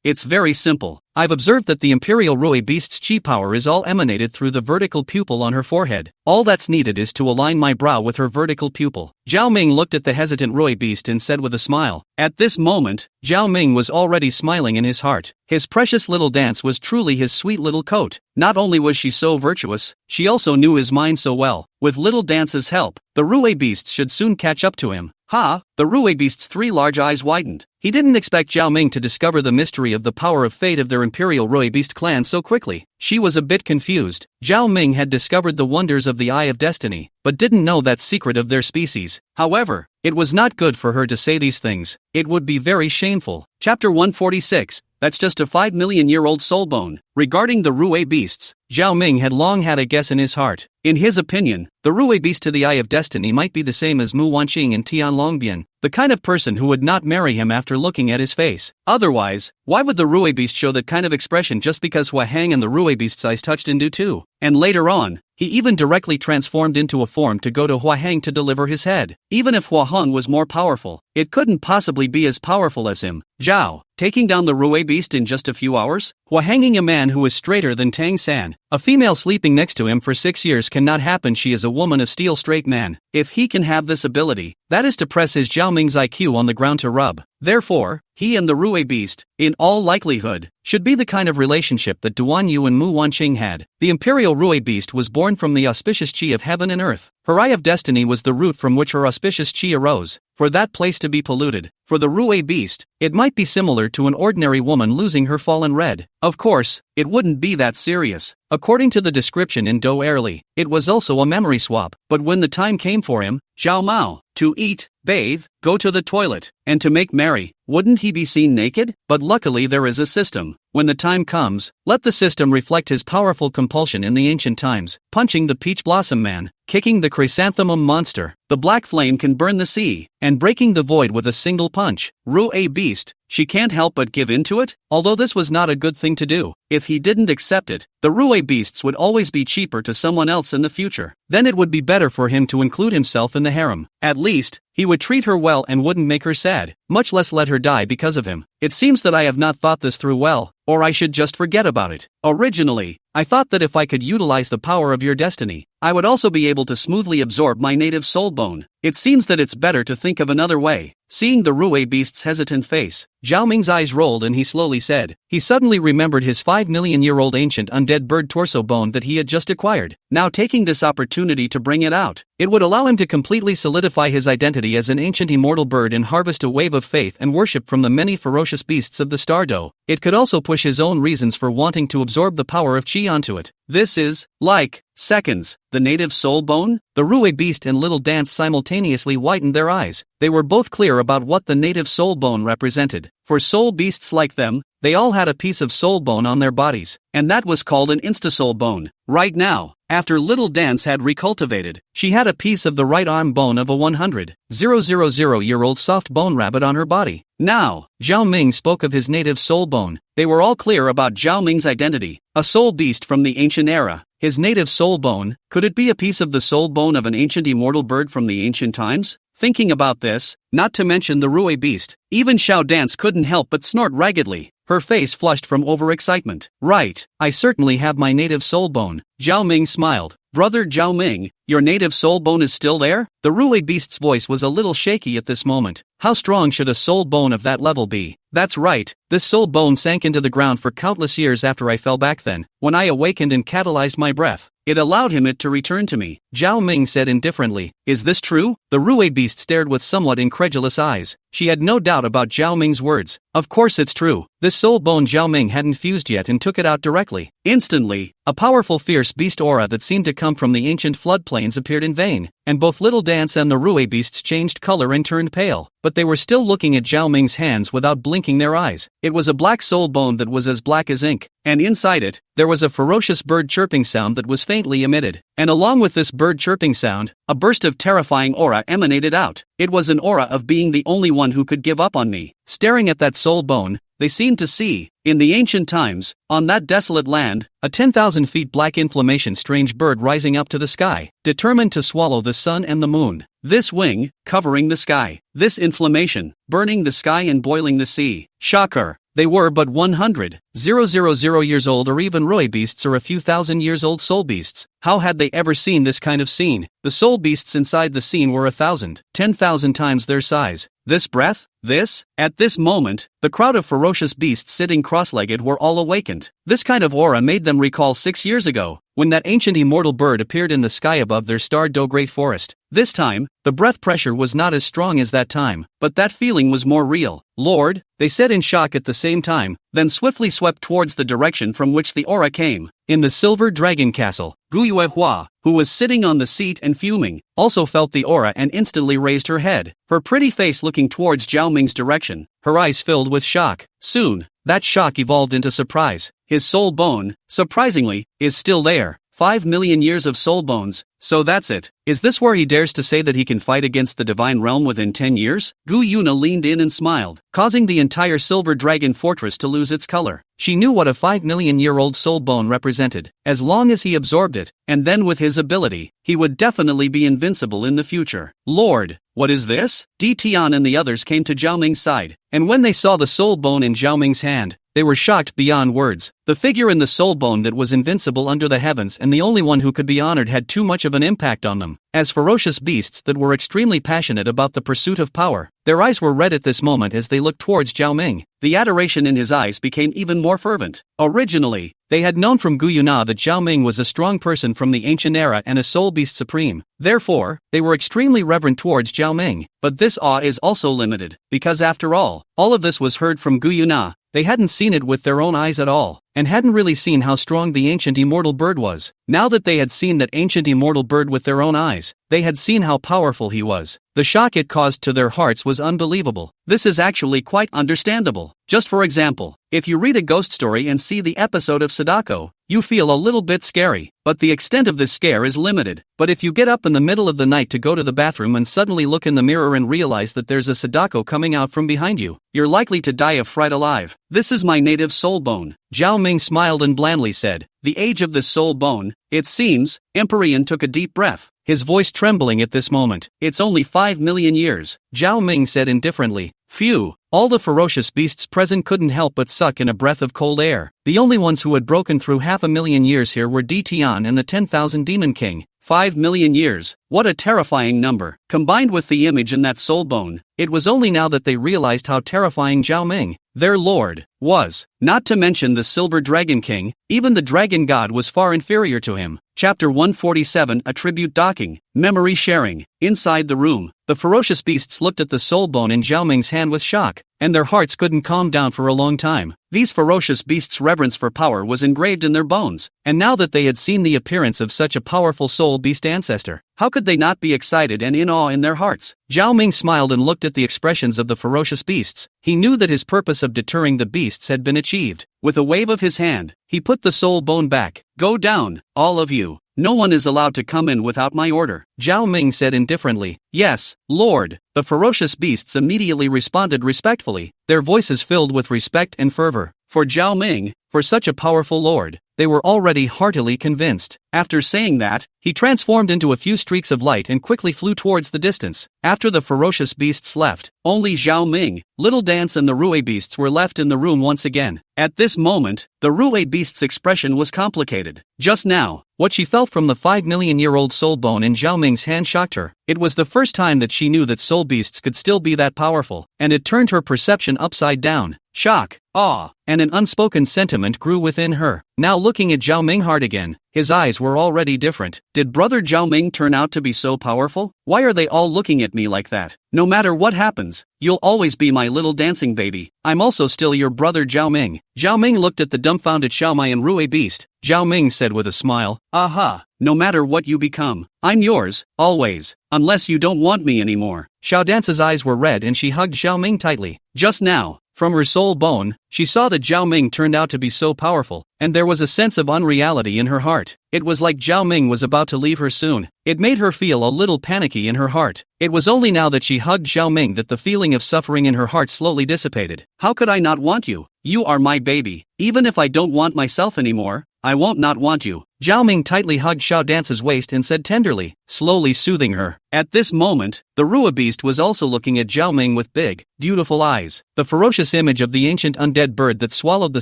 [SPEAKER 1] It's very simple. I've observed that the Imperial Rue beast's chi power is all emanated through the vertical pupil on her forehead. All that's needed is to align my brow with her vertical pupil. Zhao Ming looked at the hesitant Rue beast and said with a smile. At this moment, Zhao Ming was already smiling in his heart. His precious Little Dance was truly his sweet little coat. Not only was she so virtuous, she also knew his mind so well. With Little Dance's help, the Rue beasts should soon catch up to him. Ha! The Rue beast's three large eyes widened. He didn't expect Zhao Ming to discover the mystery of the power of fate of their Imperial Rue beast clan so quickly. She was a bit confused. Zhao Ming had discovered the wonders of the Eye of Destiny, but didn't know that secret of their species. However, it was not good for her to say these things. It would be very shameful. Chapter 146. That's just a 5 million-year-old soul bone. Regarding the Rue beasts, Zhao Ming had long had a guess in his heart. In his opinion, the Rue beast to the Eye of Destiny might be the same as Mu Wanqing and Tian Longbian, the kind of person who would not marry him after looking at his face. Otherwise, why would the Rue beast show that kind of expression just because Hua Hang and the Rue beast's eyes touched into too? And later on, he even directly transformed into a form to go to Hua Hang to deliver his head. Even if Hua Hong was more powerful, it couldn't possibly be as powerful as him. Zhao, taking down the Rue beast in just a few hours? Hua hanging a man who is straighter than Tang San. A female sleeping next to him for 6 years cannot happen. She is a woman of steel straight man. If he can have this ability, that is to press his Zhao Ming's IQ on the ground to rub. Therefore, he and the Rue beast, in all likelihood, should be the kind of relationship that Duan Yu and Mu Wanqing had. The Imperial Rue beast was born from the auspicious chi of heaven and earth. Her Eye of Destiny was the root from which her auspicious chi arose. For that place to be polluted, for the Rue beast, it might be similar to an ordinary woman losing her fallen red. Of course, it wouldn't be that serious. According to the description in Do Erli, it was also a memory swap. But when the time came for him, Zhao Mao, to eat, bathe, go to the toilet, and to make merry, wouldn't he be seen naked? But luckily there is a system. When the time comes, let the system reflect his powerful compulsion in the ancient times, punching the peach blossom man, kicking the chrysanthemum monster, the black flame can burn the sea, and breaking the void with a single punch. Rue beast, she can't help but give in to it, although this was not a good thing to do. If he didn't accept it, the Rue beasts would always be cheaper to someone else in the future. Then it would be better for him to include himself in the harem. At least, he would treat her well and wouldn't make her sad, much less let her die because of him. It seems that I have not thought this through well, or I should just forget about it. Originally, I thought that if I could utilize the power of your destiny, I would also be able to smoothly absorb my native soul bone. It seems that it's better to think of another way. Seeing the Rue beast's hesitant face, Zhao Ming's eyes rolled and he slowly said, he suddenly remembered his 5 million-year-old ancient undead bird torso bone that he had just acquired, now taking this opportunity to bring it out. It would allow him to completely solidify his identity as an ancient immortal bird and harvest a wave of faith and worship from the many ferocious beasts of the Stardow. It could also push his own reasons for wanting to absorb the power of Qi onto it. This is, like, seconds. The native soul bone? The Rue beast and Little Dance simultaneously widened their eyes. They were both clear about what the native soul bone represented. For soul beasts like them, they all had a piece of soul bone on their bodies, and that was called an insta-soul bone. Right now, after Little Dance had recultivated, she had a piece of the right arm bone of a 100,000-year-old soft bone rabbit on her body. Now, Zhao Ming spoke of his native soul bone. They were all clear about Zhao Ming's identity, a soul beast from the ancient era. His native soul bone, could it be a piece of the soul bone of an ancient immortal bird from the ancient times? Thinking about this, not to mention the Rue beast, even Xiao Dance couldn't help but snort raggedly. Her face flushed from overexcitement. Right, I certainly have my native soul bone. Zhao Ming smiled. Brother Zhao Ming, your native soul bone is still there? The Rue beast's voice was a little shaky at this moment. How strong should a soul bone of that level be? That's right, this soul bone sank into the ground for countless years after I fell back then. When I awakened and catalyzed my breath, it allowed it to return to me. Zhao Ming said indifferently. Is this true? The Rue beast stared with somewhat incredulous eyes. She had no doubt about Zhao Ming's words. Of course it's true. This soul bone Zhao Ming hadn't fused yet and took it out directly. Instantly, a powerful fierce beast aura that seemed to come from the ancient floodplains appeared in vain, and both Little Dance and the Rue beasts changed color and turned pale, but they were still looking at Zhao Ming's hands without blinking their eyes. It was a black soul bone that was as black as ink, and inside it, there was a ferocious bird chirping sound that was faintly emitted. And along with this bird chirping sound, a burst of terrifying aura emanated out. It was an aura of being the only one who could give up on me. Staring at that soul bone, they seemed to see, in the ancient times, on that desolate land, a 10,000 feet black inflammation strange bird rising up to the sky, determined to swallow the sun and the moon. This wing, covering the sky. This inflammation, burning the sky and boiling the sea. Shocker. They were but 100,000 years old, or even Rue beasts, or a few thousand years old soul beasts. How had they ever seen this kind of scene? The soul beasts inside the scene were 1,000, 10,000 times their size. This breath? This? At this moment, the crowd of ferocious beasts sitting cross-legged were all awakened. This kind of aura made them recall 6 years ago, when that ancient immortal bird appeared in the sky above their Stardow Great Forest. This time, the breath pressure was not as strong as that time, but that feeling was more real. Lord, they said in shock at the same time, then swiftly swept towards the direction from which the aura came. In the Silver Dragon Castle, Gu Yuehua, who was sitting on the seat and fuming, also felt the aura and instantly raised her head, her pretty face looking towards Zhao Ming's direction, her eyes filled with shock. Soon, that shock evolved into surprise. His soul bone, surprisingly, is still there. 5 million years of soul bones, so that's it. Is this where he dares to say that he can fight against the divine realm within 10 years? Gu Yuna leaned in and smiled, causing the entire Silver Dragon Fortress to lose its color. She knew what a 5 million year old soul bone represented. As long as he absorbed it, and then with his ability, he would definitely be invincible in the future. Lord, what is this? Di Tian and the others came to Zhao Ming's side, and when they saw the soul bone in Zhao Ming's hand, they were shocked beyond words. The figure in the soul bone that was invincible under the heavens and the only one who could be honored had too much of an impact on them. As ferocious beasts that were extremely passionate about the pursuit of power, their eyes were red at this moment as they looked towards Zhao Ming. The adoration in his eyes became even more fervent. Originally, they had known from Gu Yuna that Zhao Ming was a strong person from the ancient era and a soul beast supreme. Therefore, they were extremely reverent towards Zhao Ming. But this awe is also limited, because after all of this was heard from Gu Yuna. They hadn't seen it with their own eyes at all, and hadn't really seen how strong the ancient immortal bird was. Now that they had seen that ancient immortal bird with their own eyes, they had seen how powerful he was. The shock it caused to their hearts was unbelievable. This is actually quite understandable. Just for example, if you read a ghost story and see the episode of Sadako, you feel a little bit scary, but the extent of this scare is limited. But if you get up in the middle of the night to go to the bathroom and suddenly look in the mirror and realize that there's a Sadako coming out from behind you, you're likely to die of fright alive. This is my native soul bone. Zhao Ming smiled and blandly said, the age of this soul bone, it seems. Empyrean took a deep breath, his voice trembling at this moment. It's only 5 million years, Zhao Ming said indifferently. Phew. All the ferocious beasts present couldn't help but suck in a breath of cold air. The only ones who had broken through 500,000 years here were Di Tian and the 10,000 Demon King. 5 million years. What a terrifying number. Combined with the image in that soul bone, it was only now that they realized how terrifying Zhao Ming. their lord, was. Not to mention the Silver Dragon King, even the Dragon God was far inferior to him. Chapter 147 Attribute Docking, Memory Sharing. Inside the room, the ferocious beasts looked at the soul bone in Zhao Ming's hand with shock, and their hearts couldn't calm down for a long time. These ferocious beasts' reverence for power was engraved in their bones, and now that they had seen the appearance of such a powerful soul beast ancestor, how could they not be excited and in awe in their hearts? Zhao Ming smiled and looked at the expressions of the ferocious beasts. He knew that his purpose of deterring the beasts had been achieved. With a wave of his hand, he put the soul bone back. Go down, all of you. No one is allowed to come in without my order. Zhao Ming said indifferently. Yes, Lord. The ferocious beasts immediately responded respectfully, their voices filled with respect and fervor. For Zhao Ming, for such a powerful lord, they were already heartily convinced. After saying that, he transformed into a few streaks of light and quickly flew towards the distance. After the ferocious beasts left, only Zhao Ming, Little Dance and the Rue beasts were left in the room once again. At this moment, the Rue beast's expression was complicated. Just now, what she felt from the 5 million-year-old soul bone in Zhao Ming's hand shocked her. It was the first time that she knew that soul beasts could still be that powerful, and it turned her perception upside down. Shock, awe, and an unspoken sentiment grew within her. Now looking at Zhao Ming hard again, his eyes were already different. Did brother Zhao Ming turn out to be so powerful? Why are they all looking at me like that? No matter what happens, you'll always be my little dancing baby. I'm also still your brother Zhao Ming. Zhao Ming looked at the dumbfounded Xiaomai and Rue beast. Zhao Ming said with a smile, aha, no matter what you become, I'm yours, always, unless you don't want me anymore. Xiao Dance's eyes were red and she hugged Zhao Ming tightly. Just now, from her soul bone, she saw that Zhao Ming turned out to be so powerful, and there was a sense of unreality in her heart. It was like Zhao Ming was about to leave her soon. It made her feel a little panicky in her heart. It was only now that she hugged Zhao Ming that the feeling of suffering in her heart slowly dissipated. How could I not want you? You are my baby. Even if I don't want myself anymore, I won't not want you. Zhao Ming tightly hugged Xiao Dance's waist and said tenderly, slowly soothing her. At this moment, the Rua beast was also looking at Zhao Ming with big, beautiful eyes. The ferocious image of the ancient undead bird that swallowed the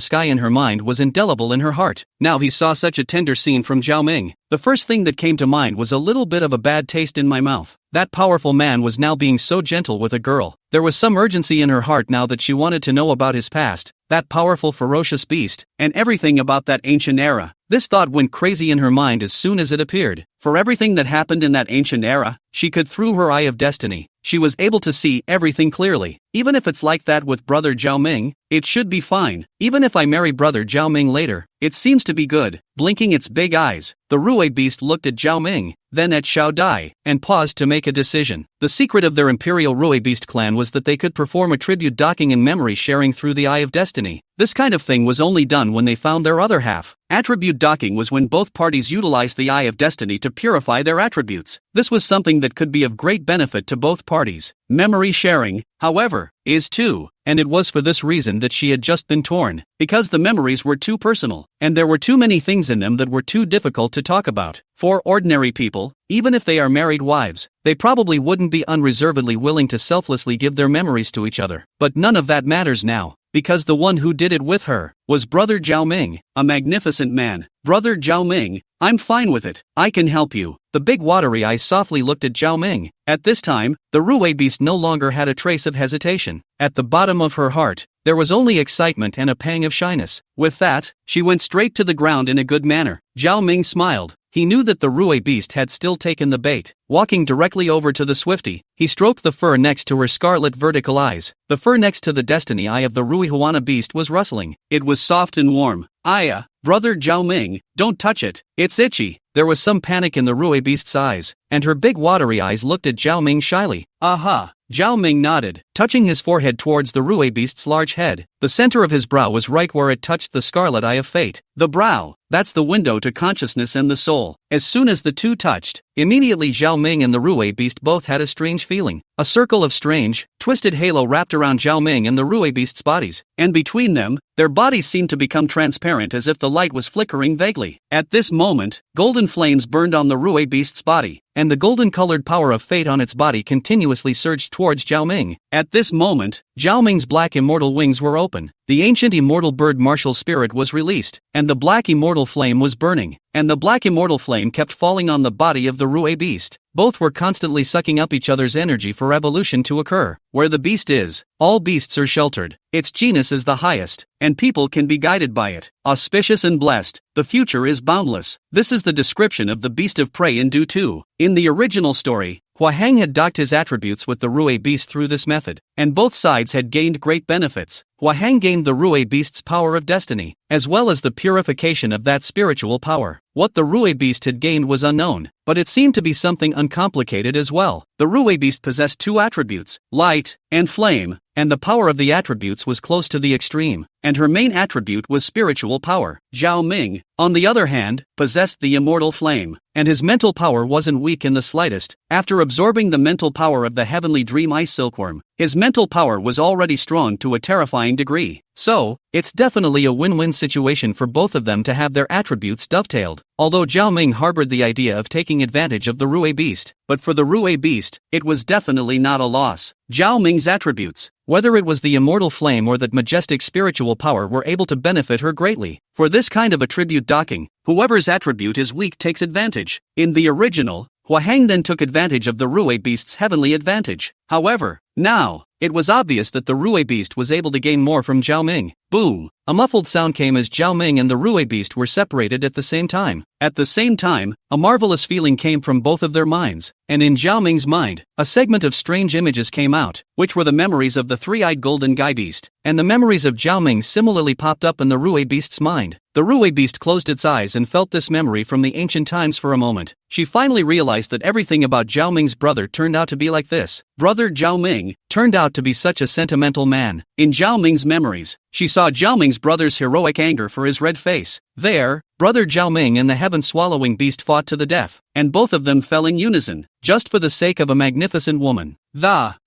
[SPEAKER 1] sky in her mind was indelible in her heart. Now he saw such a tender scene from Zhao Ming. The first thing that came to mind was a little bit of a bad taste in my mouth. That powerful man was now being so gentle with a girl. There was some urgency in her heart now that she wanted to know about his past, that powerful ferocious beast, and everything about that ancient era. This thought went crazy in her mind as soon as it appeared. For everything that happened in that ancient era, she could through her eye of destiny. She was able to see everything clearly. Even if it's like that with brother Zhao Ming, it should be fine. Even if I marry brother Zhao Ming later, it seems to be good. Blinking its big eyes, the Rue beast looked at Zhao Ming, then at Xiao Dai, and paused to make a decision. The secret of their imperial Rue beast clan was that they could perform attribute docking and memory sharing through the eye of destiny. This kind of thing was only done when they found their other half. Attribute docking was when both parties utilized the eye of destiny to purify their attributes. This was something that could be of great benefit to both parties. Memory sharing, however, is too, and it was for this reason that she had just been torn, because the memories were too personal, and there were too many things in them that were too difficult to talk about. For ordinary people, even if they are married wives, they probably wouldn't be unreservedly willing to selflessly give their memories to each other. But none of that matters now, because the one who did it with her was brother Zhao Ming, a magnificent man. Brother Zhao Ming, I'm fine with it. I can help you. The big watery eyes softly looked at Zhao Ming. At this time, the Rue beast no longer had a trace of hesitation. At the bottom of her heart, there was only excitement and a pang of shyness. With that, she went straight to the ground in a good manner. Zhao Ming smiled. He knew that the Rue beast had still taken the bait. Walking directly over to the Swiftie, he stroked the fur next to her scarlet vertical eyes. The fur next to the destiny eye of the Rui Huana beast was rustling. It was soft and warm. Aya, brother Zhao Ming, don't touch it. It's itchy. There was some panic in the Rue beast's eyes, and her big watery eyes looked at Zhao Ming shyly. Aha! Zhao Ming nodded, touching his forehead towards the Rue beast's large head. The center of his brow was right where it touched the scarlet eye of fate. The brow, that's the window to consciousness and the soul. As soon as the two touched, immediately Zhao Ming and the Rue beast both had a strange feeling. A circle of strange, twisted halo wrapped around Zhao Ming and the Rue beast's bodies, and between them, their bodies seemed to become transparent as if the light was flickering vaguely. At this moment, golden flames burned on the Rue beast's body. and the golden-colored power of fate on its body continuously surged towards Zhao Ming. At this moment, Zhao Ming's black immortal wings were open. The ancient immortal bird martial spirit was released, and the black immortal flame was burning, and the black immortal flame kept falling on the body of the Rue beast. Both were constantly sucking up each other's energy for evolution to occur. Where the beast is, all beasts are sheltered. Its genus is the highest, and people can be guided by it. Auspicious and blessed, the future is boundless. This is the description of the beast of prey in Douluo 2. In the original story, Hua Heng had docked his attributes with the Rue beast through this method, and both sides had gained great benefits. Hua Heng gained the Rue beast's power of destiny, as well as the purification of that spiritual power. What the Rue beast had gained was unknown, but it seemed to be something uncomplicated as well. The Rue beast possessed two attributes, light and flame, and the power of the attributes was close to the extreme, and her main attribute was spiritual power. Zhao Ming, on the other hand, possessed the immortal flame, and his mental power wasn't weak in the slightest. After absorbing the mental power of the heavenly dream ice silkworm, his mental power was already strong to a terrifying degree. So, it's definitely a win-win situation for both of them to have their attributes dovetailed. Although Zhao Ming harbored the idea of taking advantage of the Rue beast, but for the Rue beast, it was definitely not a loss. Zhao Ming's attributes, whether it was the immortal flame or that majestic spiritual power, were able to benefit her greatly. For this kind of attribute docking, whoever's attribute is weak takes advantage. In the original, Hua Heng then took advantage of the Rue beast's heavenly advantage. However, now, it was obvious that the Rue beast was able to gain more from Zhao Ming. Boom! A muffled sound came as Zhao Ming and the Rue beast were separated at the same time. At the same time, a marvelous feeling came from both of their minds, and in Zhao Ming's mind, a segment of strange images came out, which were the memories of the three-eyed golden guy beast, and the memories of Zhao Ming similarly popped up in the Rue beast's mind. The Rue beast closed its eyes and felt this memory from the ancient times for a moment. She finally realized that everything about Zhao Ming's brother turned out to be like this. Brother Zhao Ming turned out to be such a sentimental man. In Zhao Ming's memories, she saw Zhao Ming's brother's heroic anger for his red face. There, brother Zhao Ming and the heaven-swallowing beast fought to the death, and both of them fell in unison, just for the sake of a magnificent woman.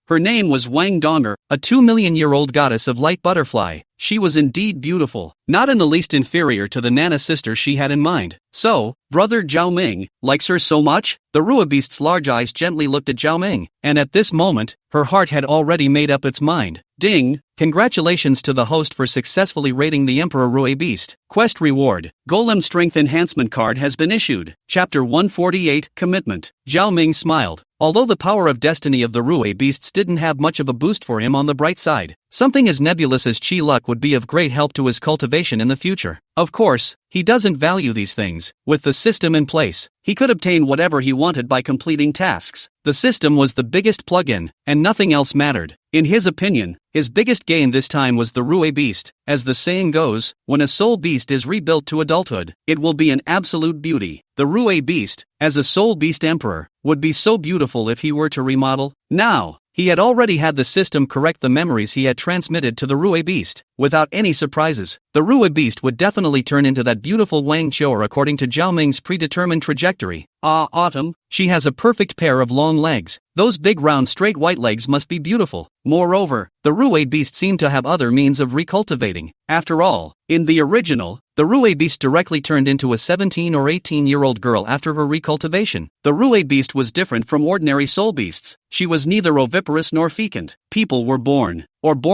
[SPEAKER 1] Her name was Wang Donger, a 2-million-year-old goddess of light butterfly. She was indeed beautiful, not in the least inferior to the Nana sister she had in mind. So, brother Zhao Ming likes her so much? The Rue beast's large eyes gently looked at Zhao Ming, and at this moment, her heart had already made up its mind. Ding! Congratulations to the host for successfully raiding the Emperor Rue beast. Quest reward: Golem Strength Enhancement card has been issued. Chapter 148, Commitment. Zhao Ming smiled. Although the power of destiny of the Rue beasts didn't have much of a boost for him on the bright side, something as nebulous as Qi luck would be of great help to his cultivation in the future. Of course, he doesn't value these things. With the system in place, he could obtain whatever he wanted by completing tasks. The system was the biggest plug-in, and nothing else mattered. In his opinion, his biggest gain this time was the Rue beast. As the saying goes, when a soul beast is rebuilt to adulthood, it will be an absolute beauty. The Rue beast, as a soul beast emperor, would be so beautiful if he were to remodel. Now, he had already had the system correct the memories he had transmitted to the Rue beast. Without any surprises, the Rue beast would definitely turn into that beautiful Wang Qiuer according to Zhao Ming's predetermined trajectory. Autumn, she has a perfect pair of long legs. Those big round straight white legs must be beautiful. Moreover, the Rue beast seemed to have other means of recultivating. After all, in the original, the Rue beast directly turned into a 17 or 18-year-old girl after her recultivation. The Rue beast was different from ordinary soul beasts. She was neither oviparous nor fecund. People were born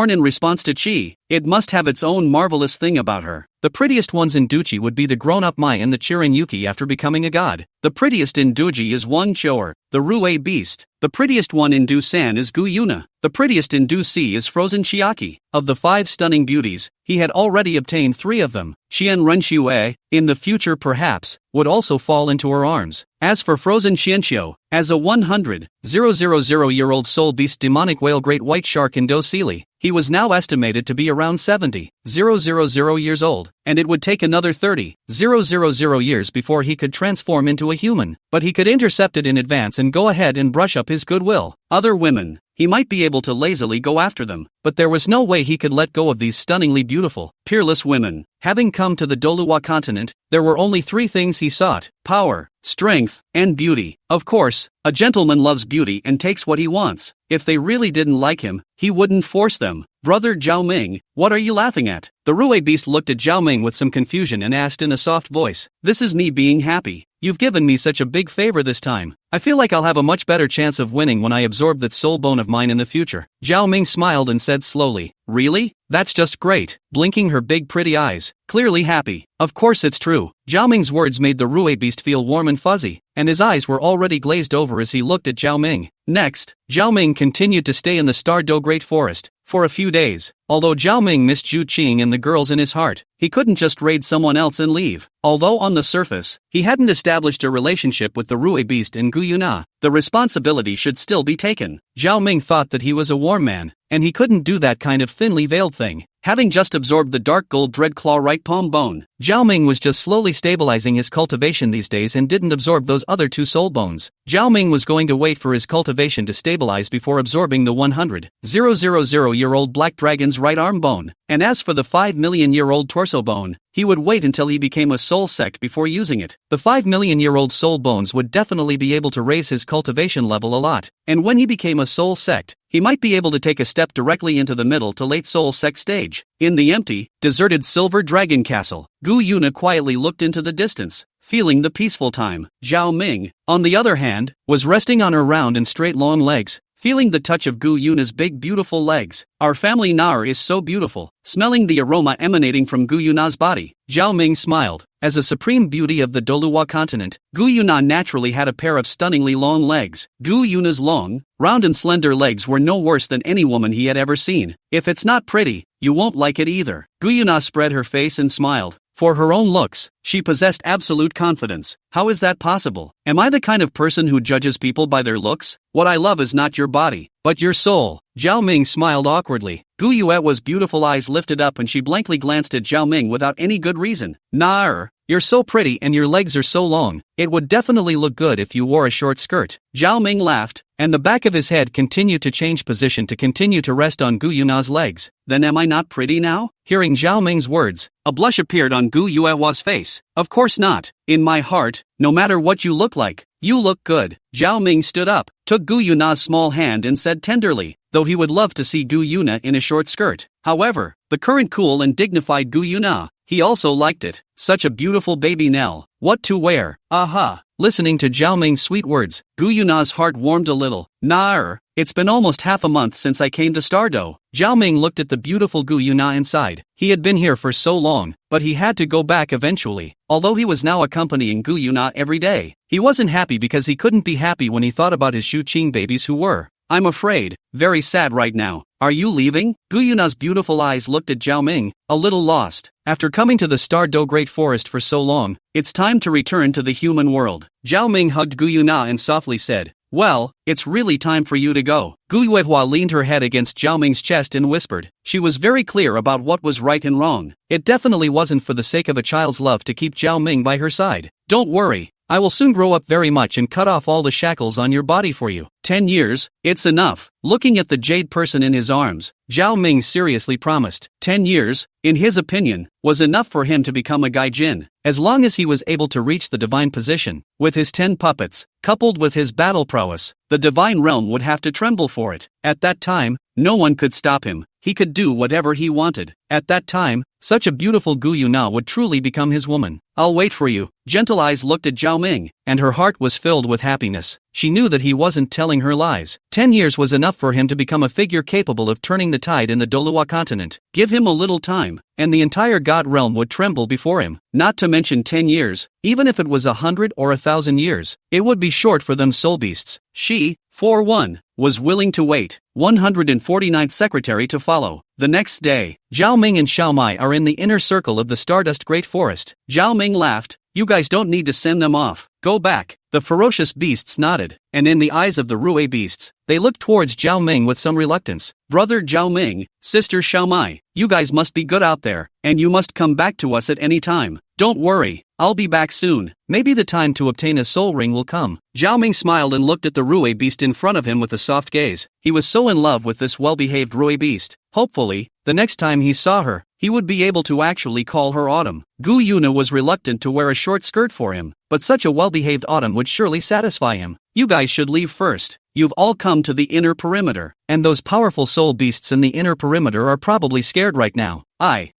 [SPEAKER 1] in response to Qi. It must have its own marvelous thing about her. The prettiest ones in Duchi would be the grown-up Mai and the Chirin Yuki after becoming a god. The prettiest in Duji is Wang Qiuer, the Rue beast. The prettiest one in Du-san is Gu Yuna. The prettiest in Du-si is Frozen Chiaki. Of the 5 stunning beauties, he had already obtained 3 of them. Xian Renxue, in the future perhaps, would also fall into her arms. As for Frozen Xianxiu, as a 100,000-year-old soul beast demonic whale great white shark in Dosili, he was now estimated to be around 70,000 years old, and it would take another 30,000 years before he could transform into a human, but he could intercept it in advance and go ahead and brush up his goodwill. Other women, he might be able to lazily go after them, but there was no way he could let go of these stunningly beautiful, peerless women. Having come to the Douluo continent, there were only 3 things he sought: power, strength, and beauty. Of course, a gentleman loves beauty and takes what he wants. If they really didn't like him, he wouldn't force them. Brother Zhao Ming, what are you laughing at? The Rue beast looked at Zhao Ming with some confusion and asked in a soft voice. This is me being happy. You've given me such a big favor this time. I feel like I'll have a much better chance of winning when I absorb that soul bone of mine in the future. Zhao Ming smiled and said slowly, really? That's just great, blinking her big pretty eyes, clearly happy. Of course it's true. Zhao Ming's words made the Rue beast feel warm and fuzzy, and his eyes were already glazed over as he looked at Zhao Ming. Next, Zhao Ming continued to stay in the Douluo Great Forest for a few days. Although Zhao Ming missed Zhu Qing and the girls in his heart, he couldn't just raid someone else and leave. Although on the surface, he hadn't established a relationship with the Rue beast and Gu Yuna, the responsibility should still be taken. Zhao Ming thought that he was a warm man, and he couldn't do that kind of thinly veiled thing. Having just absorbed the dark gold dread claw right palm bone, Zhao Ming was just slowly stabilizing his cultivation these days and didn't absorb those other two soul bones. Zhao Ming was going to wait for his cultivation to stabilize before absorbing the 100,000-year-old black dragon's right arm bone, and as for the 5 million-year-old torso bone, he would wait until he became a soul sect before using it. The 5 million-year-old soul bones would definitely be able to raise his cultivation level a lot, and when he became a soul sect, he might be able to take a step directly into the middle to late soul sect stage. In the empty, deserted silver dragon castle, Gu Yuna quietly looked into the distance, feeling the peaceful time. Zhao Ming, on the other hand, was resting on her round and straight long legs, feeling the touch of Gu Yuna's big beautiful legs. Our family Nar is so beautiful. Smelling the aroma emanating from Gu Yuna's body, Zhao Ming smiled. As a supreme beauty of the Douluo continent, Gu Yuna naturally had a pair of stunningly long legs. Gu Yuna's long, round and slender legs were no worse than any woman he had ever seen. If it's not pretty, you won't like it either. Gu Yuna spread her face and smiled. For her own looks, she possessed absolute confidence. How is that possible? Am I the kind of person who judges people by their looks? What I love is not your body, but your soul. Zhao Ming smiled awkwardly. Gu Yue's beautiful eyes lifted up and she blankly glanced at Zhao Ming without any good reason. Nah, you're so pretty and your legs are so long. It would definitely look good if you wore a short skirt. Zhao Ming laughed, and the back of his head continued to change position to continue to rest on Gu Yuna's legs. Then am I not pretty now? Hearing Zhao Ming's words, a blush appeared on Gu Yue's face. Of course not. In my heart, no matter what you look like, you look good. Zhao Ming stood up, took Gu Yuna's small hand and said tenderly, though he would love to see Gu Yuna in a short skirt. However, the current cool and dignified Gu Yuna, he also liked it. Such a beautiful baby Nell. What to wear? Aha. Listening to Zhao Ming's sweet words, Gu Yuna's heart warmed a little. Nah, it's been almost half a month since I came to Douluo. Zhao Ming looked at the beautiful Gu Yuna inside. He had been here for so long, but he had to go back eventually. Although he was now accompanying Gu Yuna every day, he wasn't happy because he couldn't be happy when he thought about his Zhu Qing babies who were, I'm afraid, very sad right now. Are you leaving? Gu Yuna's beautiful eyes looked at Zhao Ming, a little lost. After coming to the Douluo Great Forest for so long, it's time to return to the human world. Zhao Ming hugged Gu Yuna and softly said, well, it's really time for you to go. Gu Yuehua leaned her head against Zhao Ming's chest and whispered. She was very clear about what was right and wrong. It definitely wasn't for the sake of a child's love to keep Zhao Ming by her side. Don't worry. I will soon grow up very much and cut off all the shackles on your body for you. 10 years, it's enough. Looking at the jade person in his arms, Zhao Ming seriously promised. 10 years, in his opinion, was enough for him to become a gaijin. As long as he was able to reach the divine position, with his 10 puppets, coupled with his battle prowess, the divine realm would have to tremble for it. At that time, no one could stop him. He could do whatever he wanted. At that time, such a beautiful Gu Yuna would truly become his woman. I'll wait for you. Gentle eyes looked at Zhao Ming, and her heart was filled with happiness. She knew that he wasn't telling her lies. 10 years was enough for him to become a figure capable of turning the tide in the Douluo continent. Give him a little time, and the entire god realm would tremble before him. Not to mention 10 years, even if it was 100 or 1,000 years, it would be short for them soul beasts. She, for one, was willing to wait. 149th secretary to follow. The next day, Zhao Ming and Xiao Mai are in the inner circle of the Stardust Great Forest. Zhao Ming laughed. You guys don't need to send them off. Go back. The ferocious beasts nodded, and in the eyes of the Rue beasts, they looked towards Zhao Ming with some reluctance. Brother Zhao Ming, sister Xiao Mai, you guys must be good out there, and you must come back to us at any time. Don't worry, I'll be back soon. Maybe the time to obtain a soul ring will come. Zhao Ming smiled and looked at the Rue beast in front of him with a soft gaze. He was so in love with this well-behaved Rue beast. Hopefully, the next time he saw her, he would be able to actually call her Autumn. Gu Yuna was reluctant to wear a short skirt for him, but such a well-behaved Autumn would surely satisfy him. You guys should leave first. you've all come to the inner perimeter, and those powerful soul beasts in the inner perimeter are probably scared right now.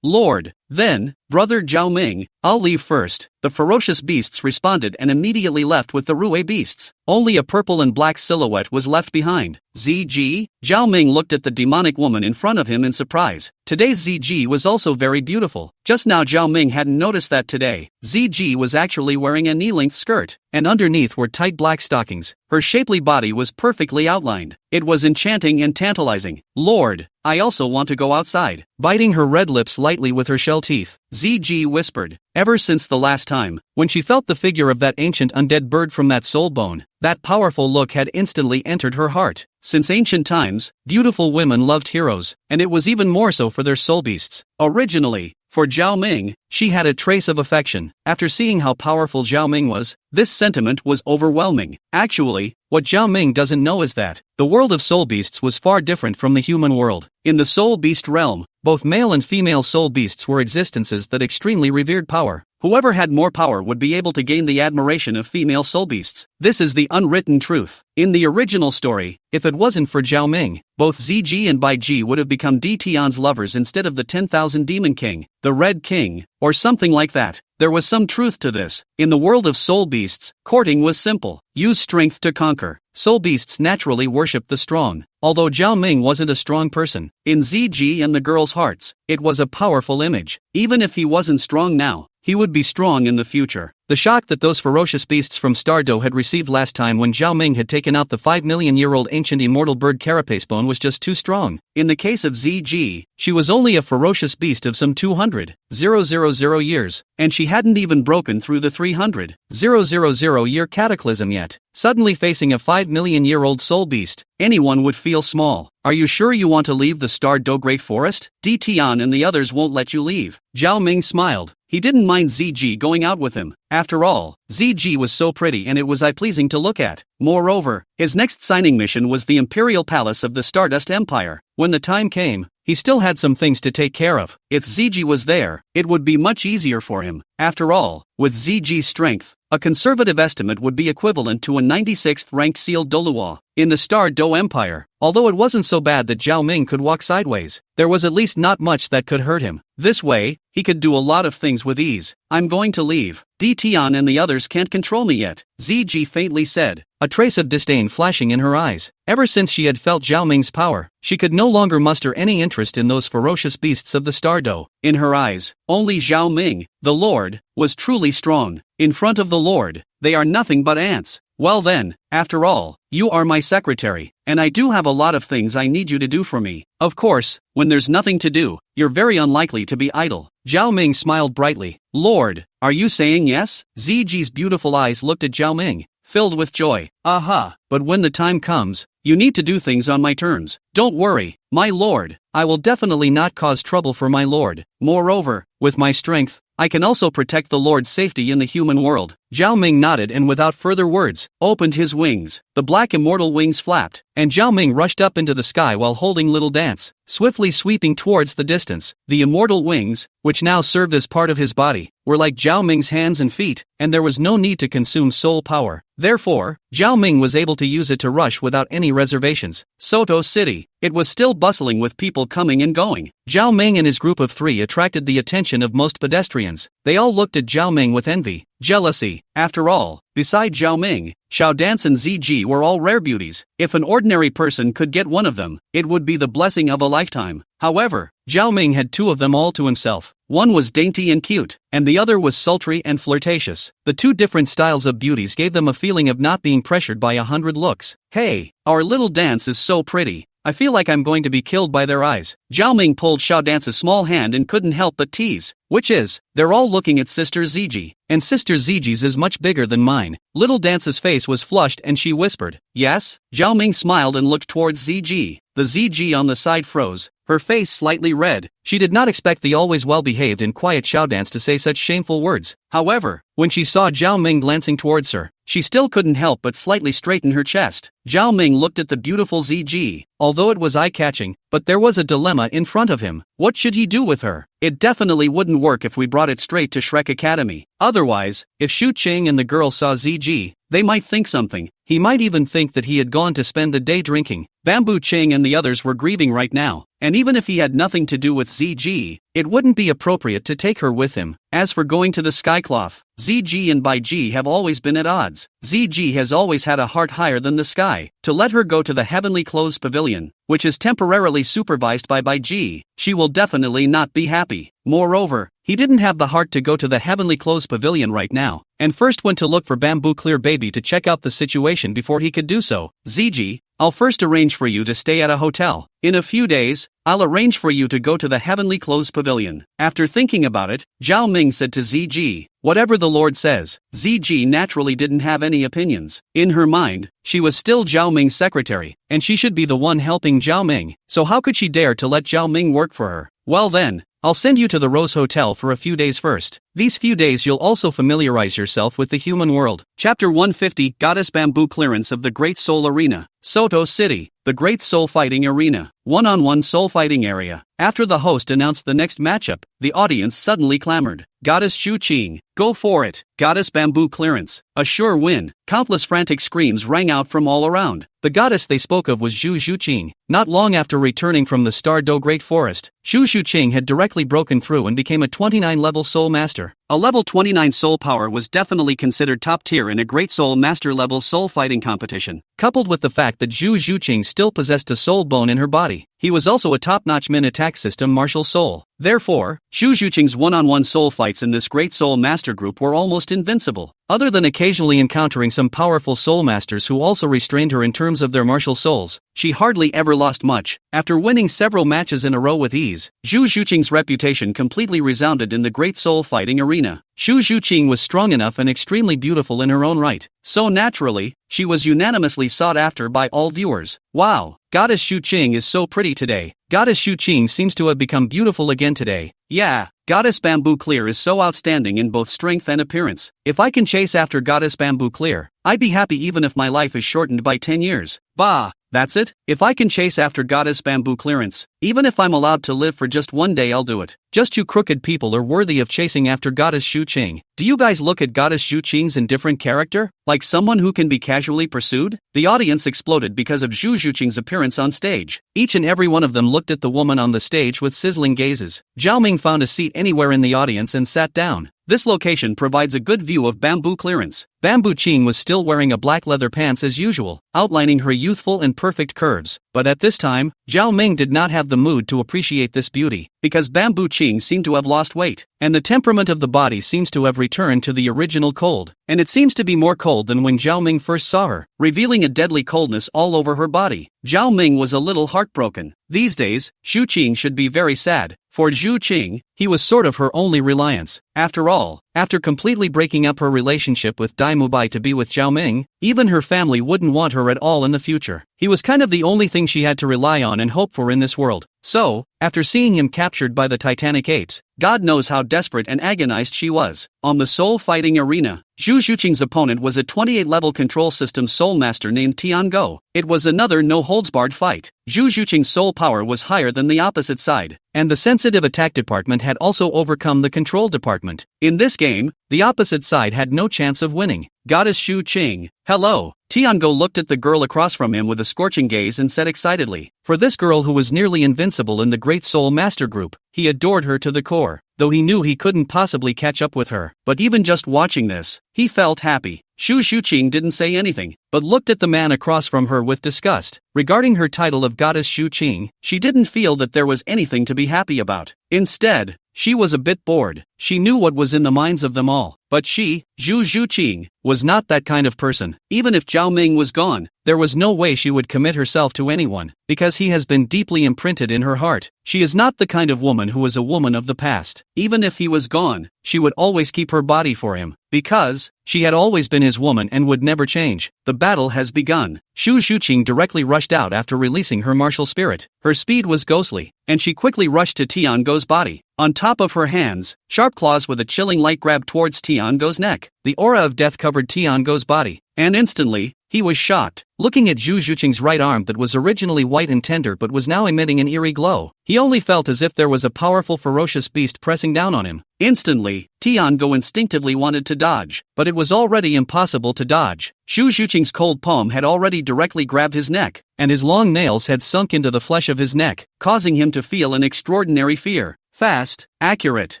[SPEAKER 1] Lord. Then, Brother Zhao Ming, I'll leave first. The ferocious beasts responded and immediately left with the Rue beasts. Only a purple and black silhouette was left behind. ZG? Zhao Ming looked at the demonic woman in front of him in surprise. Today's ZG was also very beautiful. Just now Zhao Ming hadn't noticed that today. ZG was actually wearing a knee-length skirt, and underneath were tight black stockings. Her shapely body was perfectly outlined. It was enchanting and tantalizing. Lord, I also want to go outside. Biting her red lips lightly with her shell teeth, ZG whispered. Ever since the last time, when she felt the figure of that ancient undead bird from that soul bone, that powerful look had instantly entered her heart. Since ancient times, beautiful women loved heroes, and it was even more so for their soul beasts. Originally, for Zhao Ming, she had a trace of affection. After seeing how powerful Zhao Ming was, this sentiment was overwhelming. Actually, what Zhao Ming doesn't know is that the world of soul beasts was far different from the human world. In the soul beast realm, both male and female soul beasts were existences that extremely revered power. Whoever had more power would be able to gain the admiration of female soul beasts. This is the unwritten truth. In the original story, if it wasn't for Zhao Ming, both ZG and Bai Ji would have become D Tian's lovers instead of the 10,000 Demon King, the Red King, or something like that. There was some truth to this. In the world of soul beasts, courting was simple. Use strength to conquer. Soul beasts naturally worship the strong. Although Zhao Ming wasn't a strong person, in ZG and the girls' hearts, it was a powerful image. Even if he wasn't strong now, he would be strong in the future. The shock that those ferocious beasts from Stardo had received last time when Zhao Ming had taken out the 5 million-year-old ancient immortal bird carapace bone was just too strong. In the case of ZG, she was only a ferocious beast of some 200,000 years, and she hadn't even broken through the 300,000 year cataclysm yet. Suddenly facing a 5 million-year-old soul beast, anyone would feel small. Are you sure you want to leave the Stardo Great Forest? D Tian and the others won't let you leave. Zhao Ming smiled. He didn't mind ZG going out with him. After all, ZG was so pretty and it was eye-pleasing to look at. Moreover, his next signing mission was the Imperial Palace of the Stardust Empire. When the time came, he still had some things to take care of. If ZG was there, it would be much easier for him. After all, with ZG's strength, a conservative estimate would be equivalent to a 96th ranked sealed Douluo in the Stardo Empire. Although it wasn't so bad that Zhao Ming could walk sideways, there was at least not much that could hurt him. This way, he could do a lot of things with ease. I'm going to leave. D Tian and the others can't control me yet, ZG faintly said, a trace of disdain flashing in her eyes. Ever since she had felt Zhao Ming's power, she could no longer muster any interest in those ferocious beasts of the Stardo. In her eyes, only Zhao Ming, the Lord, was truly strong. In front of the Lord, they are nothing but ants. Well then, after all, you are my secretary, and I do have a lot of things I need you to do for me. Of course, when there's nothing to do, you're very unlikely to be idle. Zhao Ming smiled brightly. Lord, are you saying yes? ZG's beautiful eyes looked at Zhao Ming, filled with joy. Aha, but when the time comes, you need to do things on my terms. Don't worry, my lord, I will definitely not cause trouble for my lord. Moreover, with my strength, I can also protect the Lord's safety in the human world. Zhao Ming nodded and without further words, opened his wings. The black immortal wings flapped, and Zhao Ming rushed up into the sky while holding Little Dance, swiftly sweeping towards the distance. The immortal wings, which now served as part of his body, were like Zhao Ming's hands and feet, and there was no need to consume soul power. Therefore, Zhao Ming was able to use it to rush without any reservations. Soto City. It was still bustling with people coming and going. Zhao Ming and his group of 3 attracted the attention of most pedestrians. They all looked at Zhao Ming with envy, jealousy. After all, beside Zhao Ming, Xiao Dance and ZG were all rare beauties. If an ordinary person could get one of them, it would be the blessing of a lifetime. However, Zhao Ming had 2 of them all to himself. One was dainty and cute, and the other was sultry and flirtatious. The 2 different styles of beauties gave them a feeling of not being pressured by 100 looks. Hey, our Little Dance is so pretty. I feel like I'm going to be killed by their eyes. Zhao Ming pulled Xiao Dance's small hand and couldn't help but tease. Which is, they're all looking at Sister ZG, and Sister ZG's is much bigger than mine. Little Dance's face was flushed and she whispered, yes? Zhao Ming smiled and looked towards ZG. The ZG on the side froze, her face slightly red. She did not expect the always well-behaved and quiet Xiao Dance to say such shameful words. However, when she saw Zhao Ming glancing towards her, she still couldn't help but slightly straighten her chest. Zhao Ming looked at the beautiful ZG, although it was eye-catching, but there was a dilemma in front of him. What should he do with her? It definitely wouldn't work if we brought it straight to Shrek Academy. Otherwise, if Shu Qing and the girl saw ZG, They might think something. He might even think that he had gone to spend the day drinking. Bamboo Ching and the others were grieving right now, and even if he had nothing to do with ZG, it wouldn't be appropriate to take her with him. As for going to the Skycloth, ZG and Bai Ji have always been at odds. ZG has always had a heart higher than the sky. To let her go to the Heavenly Clothes Pavilion, which is temporarily supervised by Bai Ji, she will definitely not be happy. Moreover, he didn't have the heart to go to the Heavenly Clothes Pavilion right now, and first went to look for Bamboo Clear Baby to check out the situation before he could do so. ZG, I'll first arrange for you to stay at a hotel. In a few days, I'll arrange for you to go to the Heavenly Clothes Pavilion. After thinking about it, Zhao Ming said to ZG, whatever the Lord says. ZG naturally didn't have any opinions. In her mind, she was still Zhao Ming's secretary, and she should be the one helping Zhao Ming, so how could she dare to let Zhao Ming work for her? Well then, I'll send you to the Rose Hotel for a few days first. These few days you'll also familiarize yourself with the human world. Chapter 150 Goddess Bamboo Clearance of the Great Soul Arena. Soto City, the Great Soul Fighting Arena. One-on-one soul fighting area. After the host announced the next matchup, the audience suddenly clamored. Goddess Xu Qing, go for it. Goddess Bamboo Clearance, a sure win. Countless frantic screams rang out from all around. The goddess they spoke of was Xu Qing. Not long after returning from the Star Do Great Forest, Xu Qing had directly broken through and became a 29-level soul master. A level 29 soul power was definitely considered top tier in a Great Soul Master level soul fighting competition. Coupled with the fact that Xu Qing still possessed a soul bone in her body, he was also a top-notch min attack system martial soul. Therefore, Xu Qing's one-on-one soul fights in this Great Soul Master group were almost invincible. Other than occasionally encountering some powerful soul masters who also restrained her in terms of their martial souls, she hardly ever lost much. After winning several matches in a row with ease, Xu Qing's reputation completely resounded in the Great Soul Fighting Arena. Xu Qing was strong enough and extremely beautiful in her own right, so naturally, she was unanimously sought after by all viewers. Wow, Goddess Xu Qing is so pretty today. Goddess Xu Qing seems to have become beautiful again today. Yeah, Goddess Bamboo Clear is so outstanding in both strength and appearance. If I can chase after Goddess Bamboo Clear, I'd be happy even if my life is shortened by 10 years. Bah, that's it. If I can chase after Goddess Bamboo Clearance, even if I'm allowed to live for just one day, I'll do it. Just you crooked people are worthy of chasing after Goddess Xu Qing. Do you guys look at Goddess Xu Qing's indifferent character? Like someone who can be casually pursued? The audience exploded because of Xu Qing's appearance on stage. Each and every one of them looked at the woman on the stage with sizzling gazes. Zhao Ming found a seat anywhere in the audience and sat down. This location provides a good view of Bamboo Clearance. Bamboo Qing was still wearing a black leather pants as usual, outlining her youthful and perfect curves. But at this time, Zhao Ming did not have the mood to appreciate this beauty, because Bamboo Qing seemed to have lost weight, and the temperament of the body seems to have returned to the original cold. And it seems to be more cold than when Zhao Ming first saw her, revealing a deadly coldness all over her body. Zhao Ming was a little heartbroken. These days, Xu Qing should be very sad. For Xu Qing, he was sort of her only reliance. After all, after completely breaking up her relationship with Dai Mubai to be with Zhao Ming, even her family wouldn't want her at all in the future. He was kind of the only thing she had to rely on and hope for in this world. So, after seeing him captured by the Titanic apes, God knows how desperate and agonized she was. On the soul fighting arena, Xu Qing's opponent was a 28-level control system soul master named Tiango. It was another no-holds-barred fight. Xu Qing's soul power was higher than the opposite side, and the sensitive attack department had also overcome the control department. In this game, the opposite side had no chance of winning. Goddess Xu Qing, hello. Tiango looked at the girl across from him with a scorching gaze and said excitedly. For this girl who was nearly invincible in the Great Soul Master Group, he adored her to the core, though he knew he couldn't possibly catch up with her. But even just watching this, he felt happy. Xu Qing didn't say anything, but looked at the man across from her with disgust. Regarding her title of Goddess Xu Qing, she didn't feel that there was anything to be happy about. Instead, she was a bit bored. She knew what was in the minds of them all, but she, Xu Qing, was not that kind of person. Even if Zhao Ming was gone, there was no way she would commit herself to anyone, because he has been deeply imprinted in her heart. She is not the kind of woman who is a woman of the past. Even if he was gone, she would always keep her body for him, because she had always been his woman and would never change. The battle has begun. Xu Qing directly rushed out after releasing her martial spirit. Her speed was ghostly, and she quickly rushed to Tiango's body. On top of her hands, sharp claws with a chilling light grabbed towards Tiango's neck. The aura of death covered Tiango's body. And instantly, he was shocked, looking at Zhu Zhuqing's right arm that was originally white and tender but was now emitting an eerie glow. He only felt as if there was a powerful ferocious beast pressing down on him. Instantly, Tiango instinctively wanted to dodge, but it was already impossible to dodge. Zhu Zhuqing's cold palm had already directly grabbed his neck, and his long nails had sunk into the flesh of his neck, causing him to feel an extraordinary fear. Fast, accurate,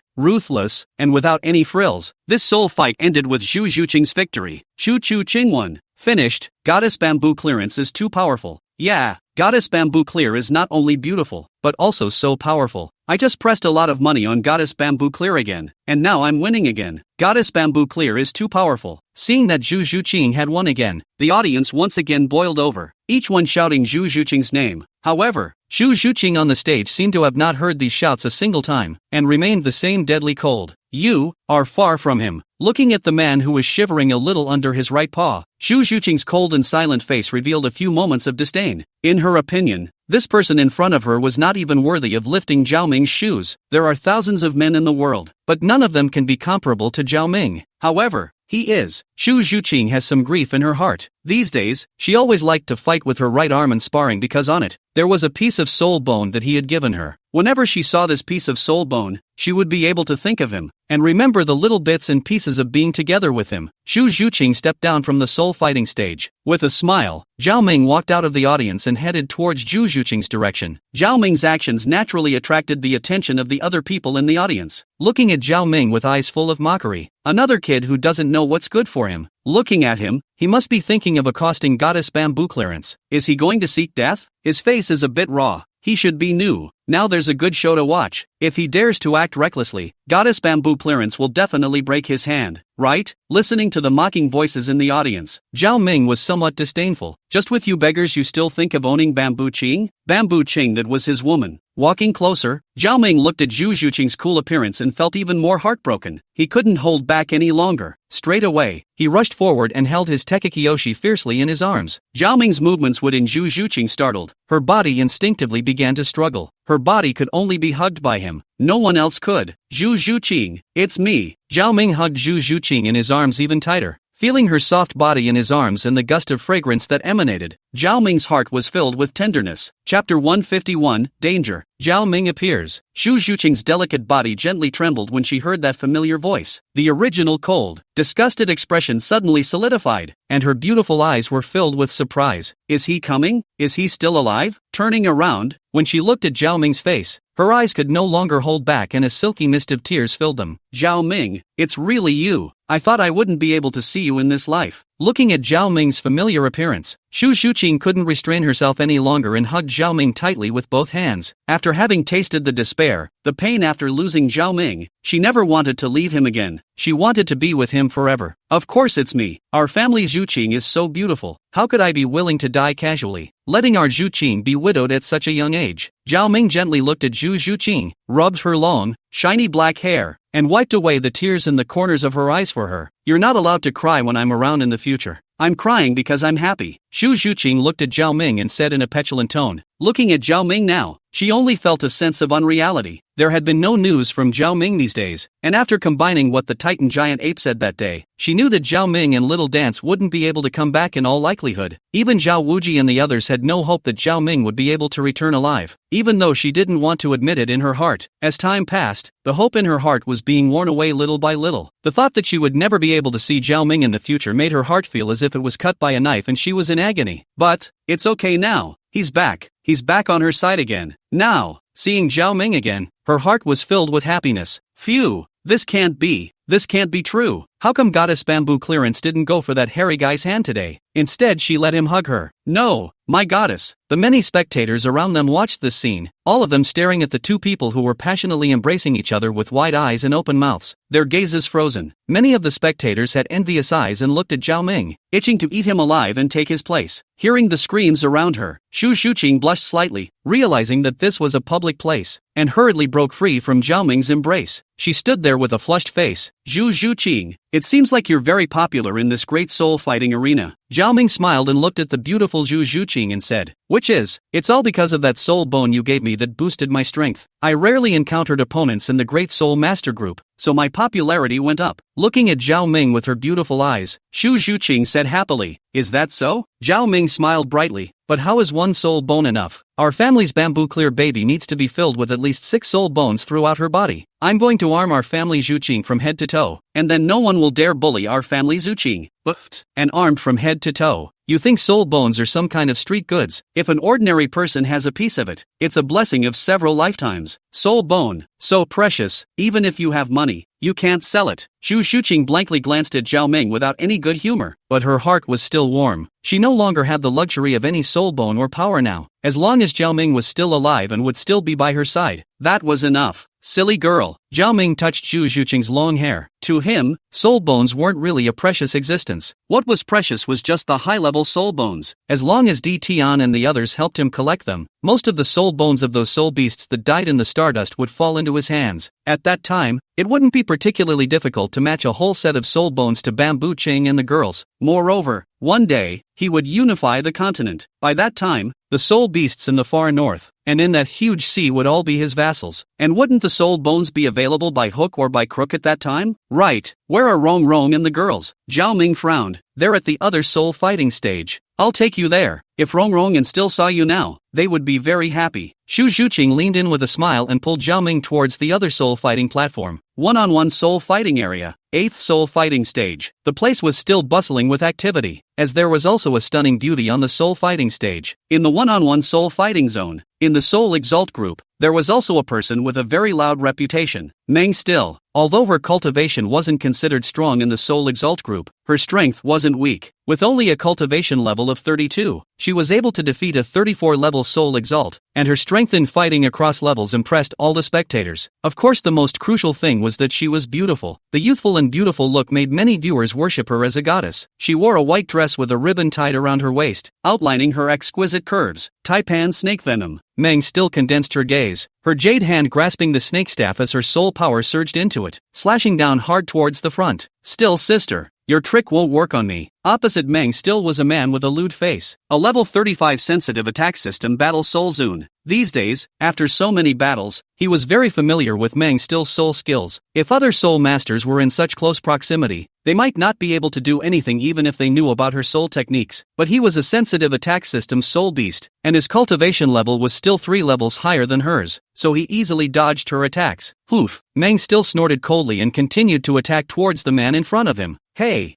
[SPEAKER 1] ruthless, and without any frills, this soul fight ended with Zhu Zhuqing's victory. Zhu Zhuqing won. Finished. Goddess Bamboo Clearance is too powerful. Yeah, Goddess Bamboo Clear is not only beautiful, but also so powerful. I just pressed a lot of money on Goddess Bamboo Clear again, and now I'm winning again. Goddess Bamboo Clear is too powerful. Seeing that Zhu Zhuqing had won again, the audience once again boiled over, each one shouting Zhu Zhuqing's name. However, Zhu Zhuqing on the stage seemed to have not heard these shouts a single time, and remained the same deadly cold. You are far from him. Looking at the man who was shivering a little under his right paw, Zhu Zhuqing's cold and silent face revealed a few moments of disdain. In her opinion, this person in front of her was not even worthy of lifting Zhao Ming's shoes. There are thousands of men in the world, but none of them can be comparable to Zhao Ming. However, he is. Zhu Zhuqing has some grief in her heart. These days, she always liked to fight with her right arm in sparring because on it, there was a piece of soul bone that he had given her. Whenever she saw this piece of soul bone, she would be able to think of him, and remember the little bits and pieces of being together with him. Zhu Zhuqing stepped down from the soul fighting stage. With a smile, Zhao Ming walked out of the audience and headed towards Zhu Zhuqing's direction. Zhao Ming's actions naturally attracted the attention of the other people in the audience, looking at Zhao Ming with eyes full of mockery. Another kid who doesn't know what's good for him. Looking at him, he must be thinking of accosting Goddess Bamboo Clearance. Is he going to seek death? His face is a bit raw. He should be new. Now there's a good show to watch. If he dares to act recklessly, Goddess Bamboo Clearance will definitely break his hand, right? Listening to the mocking voices in the audience, Zhao Ming was somewhat disdainful. Just with you beggars you still think of owning Bamboo Qing? Bamboo Qing, that was his woman. Walking closer, Zhao Ming looked at Zhu Zhuqing's cool appearance and felt even more heartbroken. He couldn't hold back any longer. Straight away, he rushed forward and held his Tekakyoshi fiercely in his arms. Zhao Ming's movements would in Zhu Zhuqing startled. Her body instinctively began to struggle. Her body could only be hugged by him. No one else could. Zhu Zhuqing, it's me. Zhao Ming hugged Zhu Zhuqing in his arms even tighter. Feeling her soft body in his arms and the gust of fragrance that emanated, Zhao Ming's heart was filled with tenderness. Chapter 151, Danger. Zhao Ming appears. Zhu Zhuqing's delicate body gently trembled when she heard that familiar voice. The original cold, disgusted expression suddenly solidified, and her beautiful eyes were filled with surprise. Is he coming? Is he still alive? Turning around, when she looked at Zhao Ming's face, her eyes could no longer hold back and a silky mist of tears filled them. Zhao Ming, it's really you. I thought I wouldn't be able to see you in this life. Looking at Zhao Ming's familiar appearance, Zhu Zhuqing couldn't restrain herself any longer and hugged Zhao Ming tightly with both hands. After having tasted the despair, the pain after losing Zhao Ming, she never wanted to leave him again. She wanted to be with him forever. Of course it's me. Our family Zhuqing is so beautiful. How could I be willing to die casually, letting our Zhuqing be widowed at such a young age? Zhao Ming gently looked at Zhu Zhuqing, rubbed her long, shiny black hair, and wiped away the tears in the corners of her eyes for her. You're not allowed to cry when I'm around in the future. I'm crying because I'm happy. Zhu Zhuqing looked at Zhao Ming and said in a petulant tone. Looking at Zhao Ming now, she only felt a sense of unreality. There had been no news from Zhao Ming these days, and after combining what the Titan giant ape said that day, she knew that Zhao Ming and Little Dance wouldn't be able to come back in all likelihood. Even Zhao Wuji and the others had no hope that Zhao Ming would be able to return alive, even though she didn't want to admit it in her heart. As time passed, the hope in her heart was being worn away little by little. The thought that she would never be able to see Zhao Ming in the future made her heart feel as if it was cut by a knife and she was in agony. But it's okay now. He's back. He's back on her side again. Now, seeing Zhao Ming again, her heart was filled with happiness. Phew, this can't be. This can't be true. How come Goddess Bamboo Clearance didn't go for that hairy guy's hand today? Instead she let him hug her. No, my goddess. The many spectators around them watched this scene, all of them staring at the two people who were passionately embracing each other with wide eyes and open mouths, their gazes frozen. Many of the spectators had envious eyes and looked at Zhao Ming, itching to eat him alive and take his place. Hearing the screams around her, Zhu Zhuqing blushed slightly, realizing that this was a public place, and hurriedly broke free from Zhao Ming's embrace. She stood there with a flushed face. Zhu Zhuqing, it seems like you're very popular in this great soul-fighting arena. Zhao Ming smiled and looked at the beautiful Zhu Zhuqing and said, which is, it's all because of that soul bone you gave me that boosted my strength. I rarely encountered opponents in the Great Soul Master Group, so my popularity went up. Looking at Zhao Ming with her beautiful eyes, Xu Zhuqing said happily, "Is that so?" Zhao Ming smiled brightly, "But how is one soul bone enough? Our family's bamboo clear baby needs to be filled with at least 6 soul bones throughout her body. I'm going to arm our family Zhuqing from head to toe, and then no one will dare bully our family Zhuqing." Buffed. And armed from head to toe. You think soul bones are some kind of street goods? If an ordinary person has a piece of it, it's a blessing of several lifetimes. Soul bone, so precious, even if you have money, you can't sell it. Xu Zhuqing blankly glanced at Zhao Ming without any good humor, but her heart was still warm. She no longer had the luxury of any soul bone or power now. As long as Zhao Ming was still alive and would still be by her side, that was enough. Silly girl. Zhao Ming touched Xu Zhuqing's long hair. To him, soul bones weren't really a precious existence. What was precious was just the high-level soul bones. As long as Di Tian and the others helped him collect them, most of the soul bones of those soul beasts that died in the stardust would fall into his hands. At that time, it wouldn't be particularly difficult to match a whole set of soul bones to Bamboo Ching and the girls. Moreover, one day, he would unify the continent. By that time, the soul beasts in the far north, and in that huge sea would all be his vassals. And wouldn't the soul bones be available by hook or by crook at that time? Right. Where are Rong Rong and the girls? Zhao Ming frowned. They're at the other soul fighting stage. I'll take you there. If Rong Rong and still saw you now, they would be very happy. Xu Zhuqing leaned in with a smile and pulled Zhao Ming towards the other soul fighting platform. One-on-one soul fighting area. 8th soul fighting stage. The place was still bustling with activity, as there was also a stunning beauty on the soul fighting stage. In the one-on-one soul fighting zone, in the Soul Exalt group, there was also a person with a very loud reputation, Meng Still. Although her cultivation wasn't considered strong in the Soul Exalt group, her strength wasn't weak. With only a cultivation level of 32, she was able to defeat a 34-level Soul Exalt, and her strength in fighting across levels impressed all the spectators. Of course, the most crucial thing was that she was beautiful. The youthful and beautiful look made many viewers worship her as a goddess. She wore a white dress with a ribbon tied around her waist, outlining her exquisite curves. Taipan snake venom. Meng Still condensed her gaze, her jade hand grasping the snake staff as her soul power surged into it, slashing down hard towards the front. Still, sister, your trick won't work on me. Opposite Meng Still was a man with a lewd face. A level 35 sensitive attack system battle Soul Zune. These days, after so many battles, he was very familiar with Meng Still's soul skills. If other soul masters were in such close proximity, they might not be able to do anything even if they knew about her soul techniques. But he was a sensitive attack system soul beast, and his cultivation level was still 3 levels higher than hers, so he easily dodged her attacks. Poof! Meng Still snorted coldly and continued to attack towards the man in front of him. Hey,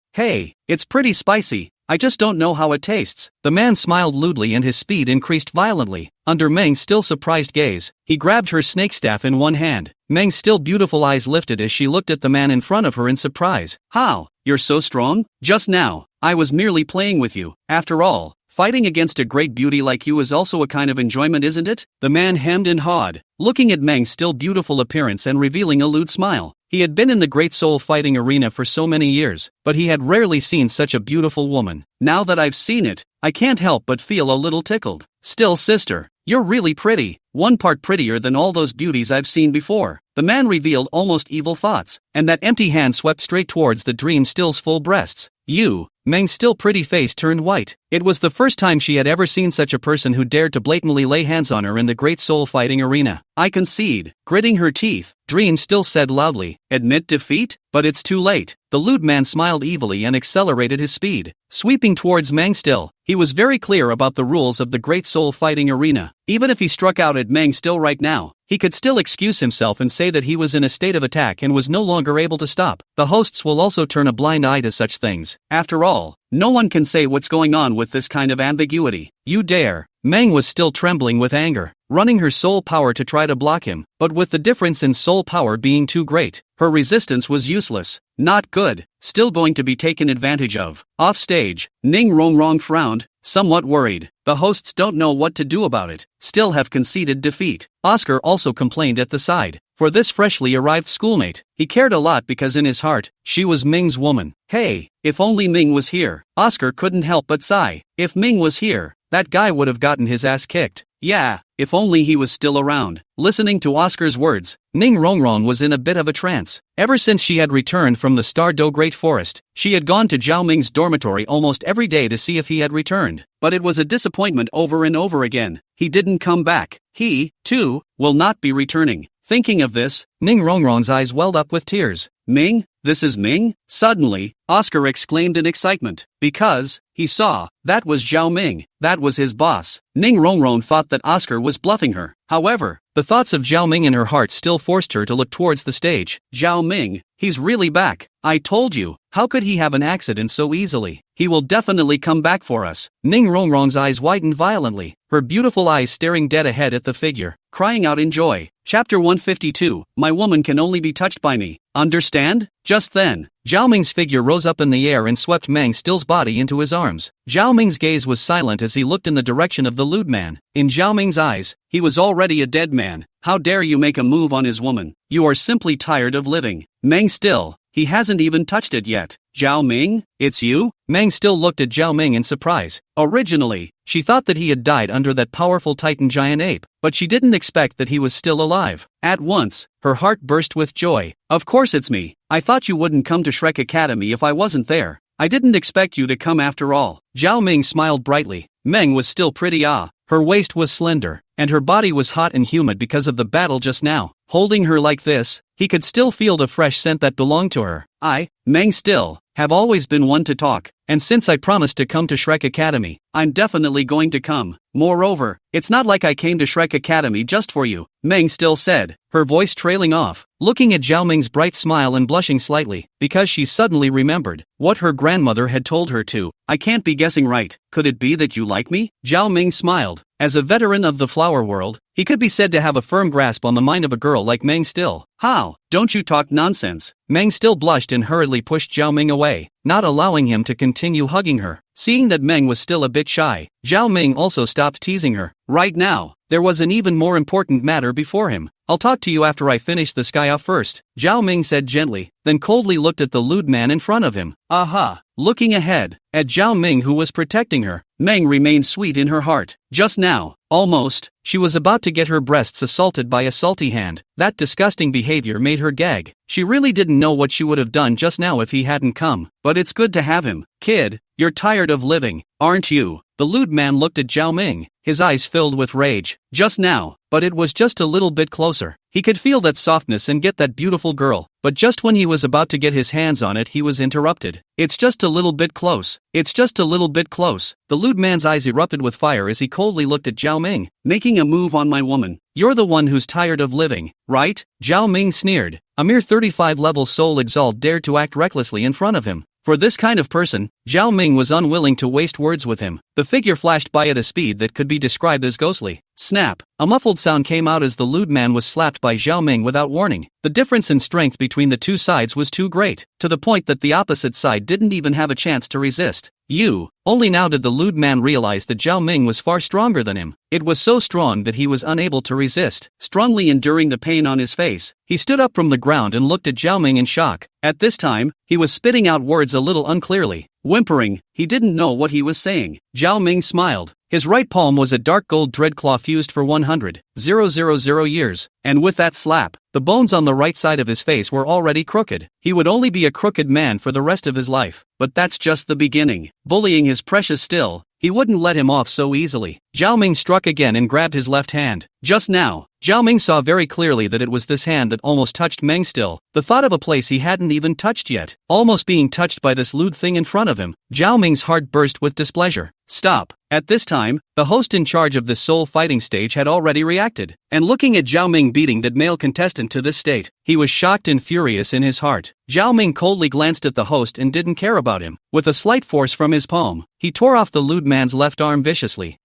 [SPEAKER 1] it's pretty spicy. I just don't know how it tastes. The man smiled lewdly and his speed increased violently. Under Meng Still's surprised gaze, he grabbed her snake staff in one hand. Meng Still's beautiful eyes lifted as she looked at the man in front of her in surprise. How? You're so strong? Just now, I was merely playing with you. After all, fighting against a great beauty like you is also a kind of enjoyment, isn't it? The man hemmed and hawed, looking at Meng's still beautiful appearance and revealing a lewd smile. He had been in the great soul fighting arena for so many years, but he had rarely seen such a beautiful woman. Now that I've seen it, I can't help but feel a little tickled. Still, sister, you're really pretty, one part prettier than all those beauties I've seen before. The man revealed almost evil thoughts, and that empty hand swept straight towards the Dream Still's full breasts. You, Meng's still pretty face turned white. It was the first time she had ever seen such a person who dared to blatantly lay hands on her in the great soul fighting arena. I concede. Gritting her teeth, Dream Still said loudly, admit defeat? But it's too late. The lewd man smiled evilly and accelerated his speed, sweeping towards Meng Still. He was very clear about the rules of the great soul fighting arena. Even if he struck out at Meng Still right now, he could still excuse himself and say that he was in a state of attack and was no longer able to stop. The hosts will also turn a blind eye to such things. After all, no one can say what's going on with this kind of ambiguity. You dare. Meng was still trembling with anger, running her soul power to try to block him, but with the difference in soul power being too great, her resistance was useless. Not good. Still going to be taken advantage of. Off stage, Ning Rongrong frowned, somewhat worried. The hosts don't know what to do about it, still have conceded defeat. Oscar also complained at the side. For this freshly arrived schoolmate, he cared a lot because in his heart, she was Ming's woman. Hey, if only Ming was here. Oscar couldn't help but sigh. If Ming was here, that guy would have gotten his ass kicked. Yeah, if only he was still around. Listening to Oscar's words, Ning Rongrong was in a bit of a trance. Ever since she had returned from the Star Do Great Forest, she had gone to Zhao Ming's dormitory almost every day to see if he had returned. But it was a disappointment over and over again. He didn't come back. He, too, will not be returning. Thinking of this, Ning Rongrong's eyes welled up with tears. Ming? This is Ming? Suddenly, Oscar exclaimed in excitement, because, he saw, that was Zhao Ming, that was his boss. Ning Rongrong thought that Oscar was bluffing her. However, the thoughts of Zhao Ming in her heart still forced her to look towards the stage. Zhao Ming, he's really back. I told you, how could he have an accident so easily? He will definitely come back for us. Ning Rongrong's eyes widened violently, her beautiful eyes staring dead ahead at the figure, crying out in joy. Chapter 152, My woman can only be touched by me. Understand? Just then, Zhao Ming's figure rose up in the air and swept Meng Still's body into his arms. Zhao Ming's gaze was silent as he looked in the direction of the lewd man. In Zhao Ming's eyes, he was already a dead man. How dare you make a move on his woman? You are simply tired of living. Meng Still, he hasn't even touched it yet. Zhao Ming, it's you? Meng Still looked at Zhao Ming in surprise. Originally, she thought that he had died under that powerful Titan giant ape, but she didn't expect that he was still alive. At once, her heart burst with joy. Of course it's me. I thought you wouldn't come to Shrek Academy if I wasn't there. I didn't expect you to come after all. Zhao Ming smiled brightly. Meng was still pretty her waist was slender, and her body was hot and humid because of the battle just now. Holding her like this, he could still feel the fresh scent that belonged to her. I, Meng Still, have always been one to talk, and since I promised to come to Shrek Academy, I'm definitely going to come. Moreover, it's not like I came to Shrek Academy just for you, Meng Still said, her voice trailing off, looking at Zhao Ming's bright smile and blushing slightly, because she suddenly remembered what her grandmother had told her to. I can't be guessing right. Could it be that you like me? Zhao Ming smiled. As a veteran of the flower world, he could be said to have a firm grasp on the mind of a girl like Meng Still. How? Don't you talk nonsense. Meng Still blushed and hurriedly pushed Zhao Ming away, not allowing him to continue hugging her. Seeing that Meng was still a bit shy, Zhao Ming also stopped teasing her. Right now, there was an even more important matter before him. I'll talk to you after I finish this guy off first, Zhao Ming said gently, then coldly looked at the lewd man in front of him. Aha! Looking ahead, at Zhao Ming who was protecting her, Meng remained sweet in her heart. Just now, almost, she was about to get her breasts assaulted by a salty hand. That disgusting behavior made her gag. She really didn't know what she would have done just now if he hadn't come. But it's good to have him. Kid, you're tired of living, aren't you? The lewd man looked at Zhao Ming, his eyes filled with rage. Just now, but it was just a little bit closer. He could feel that softness and get that beautiful girl, but just when he was about to get his hands on it he was interrupted. It's just a little bit close. It's just a little bit close. The lewd man's eyes erupted with fire as he coldly looked at Zhao Ming. Making a move on my woman. You're the one who's tired of living, right? Zhao Ming sneered. A mere 35-level soul exalt dared to act recklessly in front of him. For this kind of person, Zhao Ming was unwilling to waste words with him. The figure flashed by at a speed that could be described as ghostly. Snap! A muffled sound came out as the lewd man was slapped by Zhao Ming without warning. The difference in strength between the two sides was too great, to the point that the opposite side didn't even have a chance to resist. Only now did the lewd man realize that Zhao Ming was far stronger than him. It was so strong that he was unable to resist. Strongly enduring the pain on his face, he stood up from the ground and looked at Zhao Ming in shock. At this time, he was spitting out words a little unclearly. Whimpering, he didn't know what he was saying. Zhao Ming smiled. His right palm was a dark gold dreadclaw fused for 100,000 years, and with that slap, the bones on the right side of his face were already crooked. He would only be a crooked man for the rest of his life. But that's just the beginning. Bullying his precious Still, he wouldn't let him off so easily. Zhao Ming struck again and grabbed his left hand. Just now, Zhao Ming saw very clearly that it was this hand that almost touched Meng Still. The thought of a place he hadn't even touched yet, almost being touched by this lewd thing in front of him. Zhao Ming's heart burst with displeasure. Stop. At this time, the host in charge of this soul fighting stage had already reacted, and looking at Zhao Ming beating that male contestant to this state, he was shocked and furious in his heart. Zhao Ming coldly glanced at the host and didn't care about him. With a slight force from his palm, he tore off the lewd man's left arm viciously.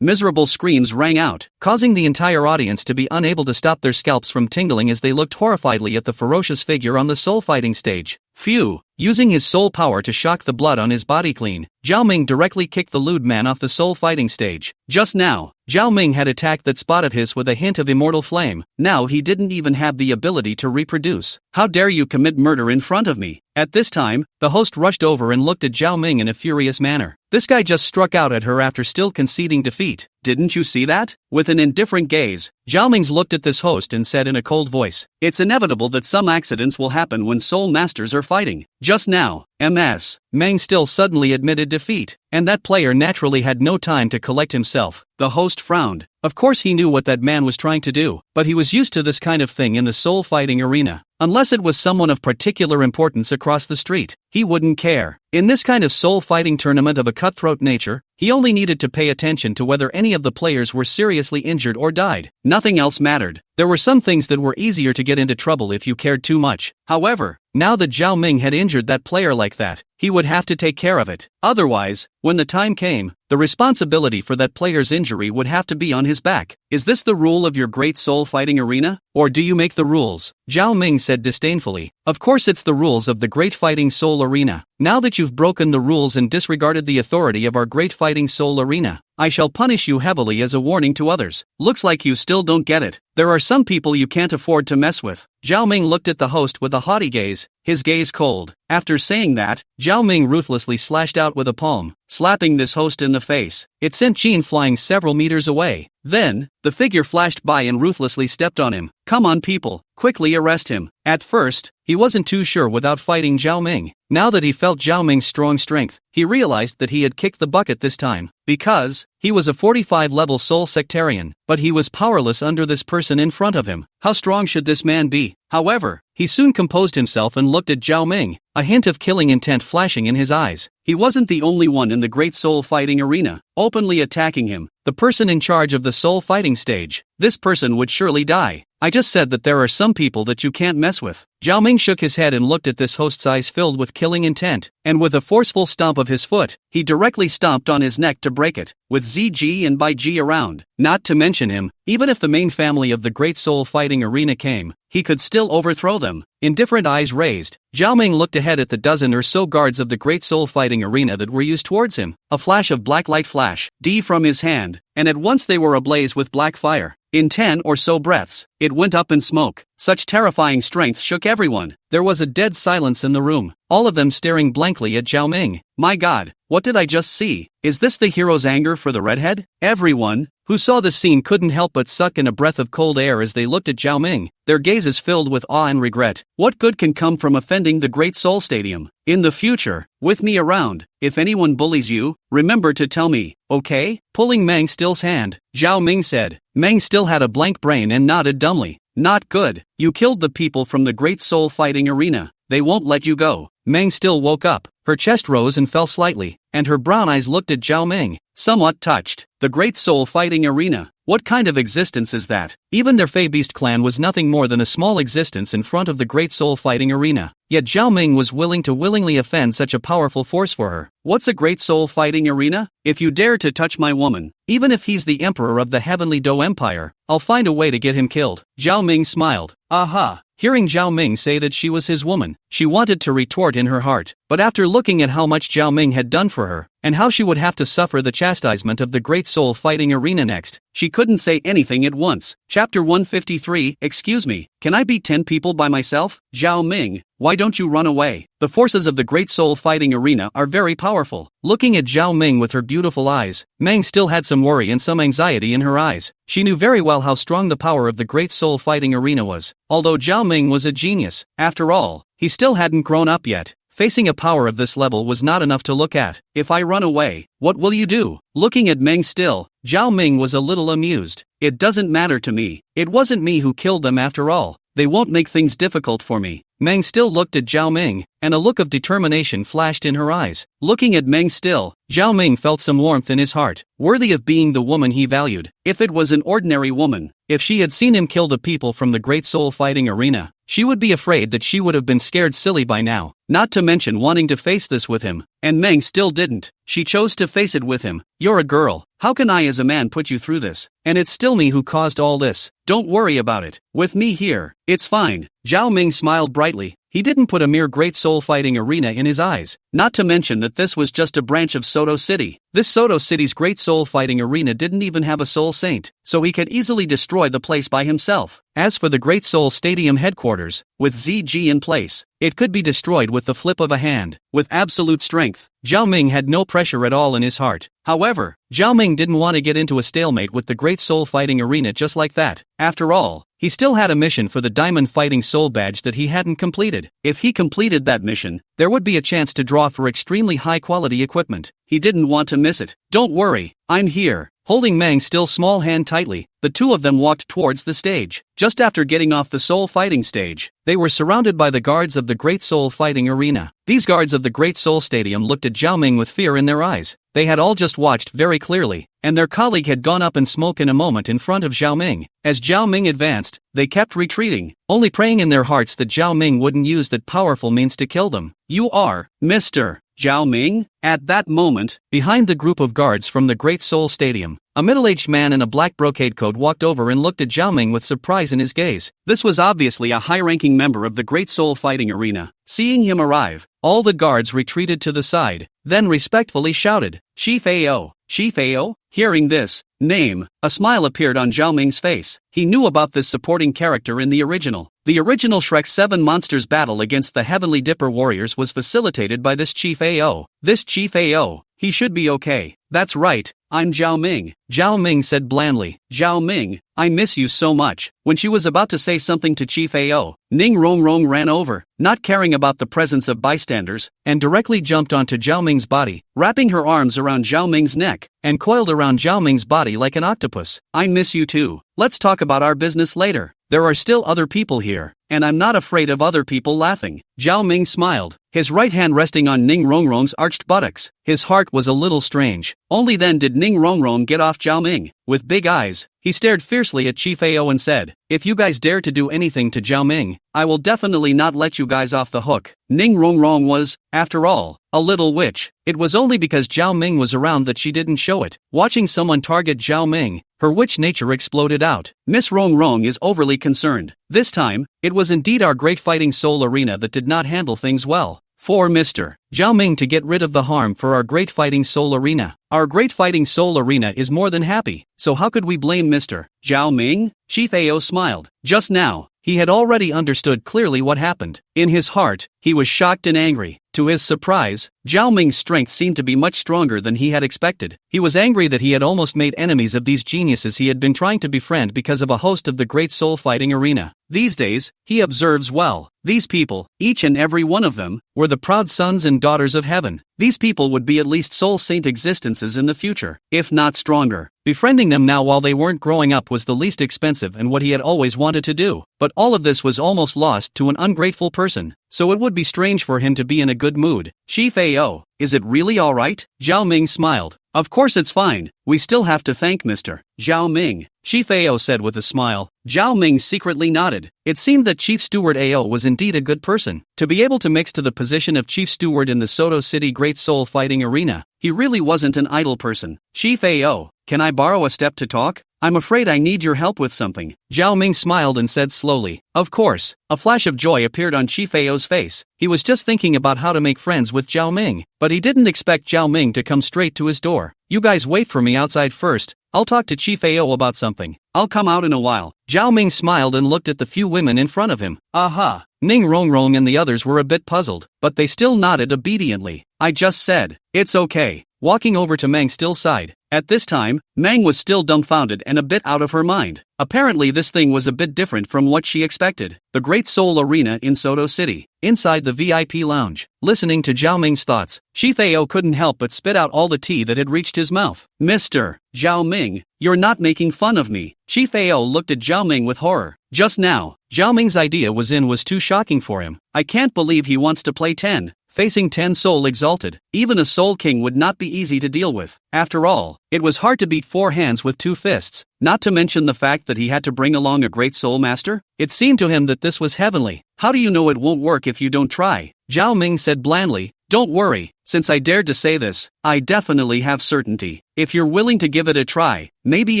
[SPEAKER 1] Miserable screams rang out, causing the entire audience to be unable to stop their scalps from tingling as they looked horrifiedly at the ferocious figure on the soul fighting stage. Phew! Using his soul power to shock the blood on his body clean, Zhao Ming directly kicked the lewd man off the soul fighting stage. Just now, Zhao Ming had attacked that spot of his with a hint of immortal flame. Now he didn't even have the ability to reproduce. How dare you commit murder in front of me? At this time, the host rushed over and looked at Zhao Ming in a furious manner. This guy just struck out at her after still conceding defeat. Didn't you see that? With an indifferent gaze, Zhao Ming looked at this host and said in a cold voice, "It's inevitable that some accidents will happen when soul masters are fighting. Just now, Meng still suddenly admitted defeat, and that player naturally had no time to collect himself. The host frowned. Of course he knew what that man was trying to do, but he was used to this kind of thing in the soul fighting arena. Unless it was someone of particular importance across the street, he wouldn't care. In this kind of soul fighting tournament of a cutthroat nature, he only needed to pay attention to whether any of the players were seriously injured or died. Nothing else mattered. There were some things that were easier to get into trouble if you cared too much. However, now that Zhao Ming had injured that player like that, he would have to take care of it. Otherwise, when the time came, the responsibility for that player's injury would have to be on his back. Is this the rule of your great soul fighting arena? Or do you make the rules? Zhao Ming said disdainfully. Of course it's the rules of the great fighting soul arena. Now that you've broken the rules and disregarded the authority of our great fighting soul arena, I shall punish you heavily as a warning to others. Looks like you still don't get it. There are some people you can't afford to mess with. Zhao Ming looked at the host with a haughty gaze, his gaze cold. After saying that, Zhao Ming ruthlessly slashed out with a palm, slapping this host in the face. It sent Jean flying several meters away. Then, the figure flashed by and ruthlessly stepped on him. Come on people, quickly arrest him. At first, he wasn't too sure without fighting Zhao Ming. Now that he felt Zhao Ming's strong strength, he realized that he had kicked the bucket this time. Because, he was a 45-level soul sectarian, but he was powerless under this person in front of him. How strong should this man be? However, he soon composed himself and looked at Zhao Ming, a hint of killing intent flashing in his eyes. He wasn't the only one in the great soul fighting arena, openly attacking him, the person in charge of the soul fighting stage. This person would surely die. I just said that there are some people that you can't mess with. Zhao Ming shook his head and looked at this host's eyes filled with killing intent, and with a forceful stomp of his foot, he directly stomped on his neck to break it, with ZG and Bai Ji around. Not to mention him, even if the main family of the great soul fighting arena came, he could still overthrow them. Indifferent eyes raised, Zhao Ming looked ahead at the dozen or so guards of the great soul fighting arena that were used towards him. A flash of black light flashed from his hand, and at once they were ablaze with black fire. In 10 or so breaths, it went up in smoke. Such terrifying strength shook everyone. There was a dead silence in the room, all of them staring blankly at Zhao Ming. My God, what did I just see? Is this the hero's anger for the redhead? Everyone who saw the scene couldn't help but suck in a breath of cold air as they looked at Zhao Ming, their gazes filled with awe and regret. What good can come from offending the Great Soul Stadium? In the future, with me around, if anyone bullies you, remember to tell me, okay? Pulling Meng Still's hand, Zhao Ming said. Meng Still had a blank brain and nodded dumbly. Not good. You killed the people from the great soul fighting arena. They won't let you go. Meng Still woke up. Her chest rose and fell slightly, and her brown eyes looked at Zhao Ming, somewhat touched. The great soul fighting arena. What kind of existence is that? Even their Fey Beast clan was nothing more than a small existence in front of the great soul fighting arena. Yet Zhao Ming was willing to willingly offend such a powerful force for her. What's a great soul fighting arena? If you dare to touch my woman, even if he's the emperor of the heavenly Do Empire, I'll find a way to get him killed. Zhao Ming smiled. Aha! Hearing Zhao Ming say that she was his woman, she wanted to retort in her heart, but after looking at how much Zhao Ming had done for her, and how she would have to suffer the chastisement of the great soul fighting arena next, she couldn't say anything at once. Chapter 153, excuse me, can I beat 10 people by myself? Zhao Ming, why don't you run away? The forces of the great soul fighting arena are very powerful. Looking at Zhao Ming with her beautiful eyes, Meng still had some worry and some anxiety in her eyes. She knew very well how strong the power of the great soul fighting arena was. Although Zhao Ming was a genius, after all, he still hadn't grown up yet. Facing a power of this level was not enough to look at. If I run away, what will you do? Looking at Meng Still, Zhao Ming was a little amused. It doesn't matter to me. It wasn't me who killed them after all. They won't make things difficult for me. Meng Still looked at Zhao Ming, and a look of determination flashed in her eyes. Looking at Meng Still, Zhao Ming felt some warmth in his heart, worthy of being the woman he valued. If it was an ordinary woman, if she had seen him kill the people from the great soul fighting arena, she would be afraid that she would have been scared silly by now, not to mention wanting to face this with him. And Meng Still didn't. She chose to face it with him. You're a girl. How can I as a man put you through this? And it's still me who caused all this. Don't worry about it. With me here, it's fine. Zhao Ming smiled brightly. He didn't put a mere great soul fighting arena in his eyes, not to mention that this was just a branch of Soto City. This Soto City's great soul fighting arena didn't even have a soul saint, so he could easily destroy the place by himself. As for the Great Soul Stadium headquarters, with ZG in place, it could be destroyed with the flip of a hand, with absolute strength. Zhao Ming had no pressure at all in his heart. However, Zhao Ming didn't want to get into a stalemate with the Great Soul Fighting Arena just like that. After all, he still had a mission for the Diamond Fighting Soul Badge that he hadn't completed. If he completed that mission, there would be a chance to draw for extremely high-quality equipment. He didn't want to miss it. "Don't worry, I'm here." Holding Mang's still small hand tightly, the two of them walked towards the stage. Just after getting off the soul fighting stage, they were surrounded by the guards of the Great Soul Fighting Arena. These guards of the Great Soul Stadium looked at Zhao Ming with fear in their eyes. They had all just watched very clearly, and their colleague had gone up in smoke in a moment in front of Zhao Ming. As Zhao Ming advanced, they kept retreating, only praying in their hearts that Zhao Ming wouldn't use that powerful means to kill them. "You are Mr. Zhao Ming?" At that moment, behind the group of guards from the Great Soul Stadium, a middle-aged man in a black brocade coat walked over and looked at Zhao Ming with surprise in his gaze. This was obviously a high-ranking member of the Great Soul Fighting Arena. Seeing him arrive, all the guards retreated to the side, then respectfully shouted, "Chief AO! Chief AO?" Hearing this name, a smile appeared on Zhao Ming's face. He knew about this supporting character in the original. The original Shrek 7 Monsters battle against the Heavenly Dipper Warriors was facilitated by this Chief AO. This Chief AO, he should be okay. "That's right, I'm Zhao Ming," Zhao Ming said blandly. "Zhao Ming, I miss you so much." When she was about to say something to Chief AO, Ning Rongrong ran over, not caring about the presence of bystanders, and directly jumped onto Zhao Ming's body, wrapping her arms around Zhao Ming's neck, and coiled around Zhao Ming's body like an octopus. "I miss you too. Let's talk about our business later. There are still other people here, and I'm not afraid of other people laughing." Zhao Ming smiled, his right hand resting on Ning Rongrong's arched buttocks. His heart was a little strange. Only then did Ning Rongrong get off Zhao Ming. With big eyes, he stared fiercely at Chief AO and said, "If you guys dare to do anything to Zhao Ming, I will definitely not let you guys off the hook." Ning Rongrong was, after all, a little witch. It was only because Zhao Ming was around that she didn't show it. Watching someone target Zhao Ming, her witch nature exploded out. "Miss Rongrong is overly concerned. This time, it was indeed our great fighting soul arena that did not handle things well. For Mr. Zhao Ming to get rid of the harm for our great fighting soul arena. Our great fighting soul arena is more than happy, so how could we blame Mr. Zhao Ming?" Chief AO smiled. Just now, he had already understood clearly what happened. In his heart, he was shocked and angry. To his surprise, Zhao Ming's strength seemed to be much stronger than he had expected. He was angry that he had almost made enemies of these geniuses he had been trying to befriend because of a host of the great soul fighting arena. These days, he observes well, these people, each and every one of them, were the proud sons and daughters of heaven. These people would be at least soul saint existences in the future, if not stronger. Befriending them now while they weren't growing up was the least expensive and what he had always wanted to do. But all of this was almost lost to an ungrateful person, so it would be strange for him to be in a good mood. "Chief AO, is it really alright?" Zhao Ming smiled. "Of course it's fine, we still have to thank Mr. Zhao Ming," Chief AO said with a smile. Zhao Ming secretly nodded. It seemed that Chief Steward AO was indeed a good person. To be able to mix to the position of Chief Steward in the Soto City Great Soul Fighting Arena, he really wasn't an idle person. "Chief AO, can I borrow a step to talk? I'm afraid I need your help with something." Zhao Ming smiled and said slowly, "Of course." A flash of joy appeared on Chief AO's face. He was just thinking about how to make friends with Zhao Ming, but he didn't expect Zhao Ming to come straight to his door. "You guys wait for me outside first. I'll talk to Chief AO about something. I'll come out in a while." Zhao Ming smiled and looked at the few women in front of him. Aha! Ning Rongrong and the others were a bit puzzled, but they still nodded obediently. "I just said, it's okay." Walking over to Meng still sighed. At this time, Meng was still dumbfounded and a bit out of her mind. Apparently this thing was a bit different from what she expected. The Great Soul Arena in Soto City. Inside the VIP lounge, listening to Zhao Ming's thoughts, Chief AO couldn't help but spit out all the tea that had reached his mouth. "Mr. Zhao Ming, you're not making fun of me." Chief AO looked at Zhao Ming with horror. Just now, Zhao Ming's idea was too shocking for him. "I can't believe he wants to play 10. Facing 10 Soul Exalted, even a Soul King would not be easy to deal with. After all, it was hard to beat 4 hands with 2 fists, not to mention the fact that he had to bring along a great Soul Master. It seemed to him that this was heavenly. "How do you know it won't work if you don't try?" Zhao Ming said blandly. "Don't worry, since I dared to say this, I definitely have certainty. If you're willing to give it a try, maybe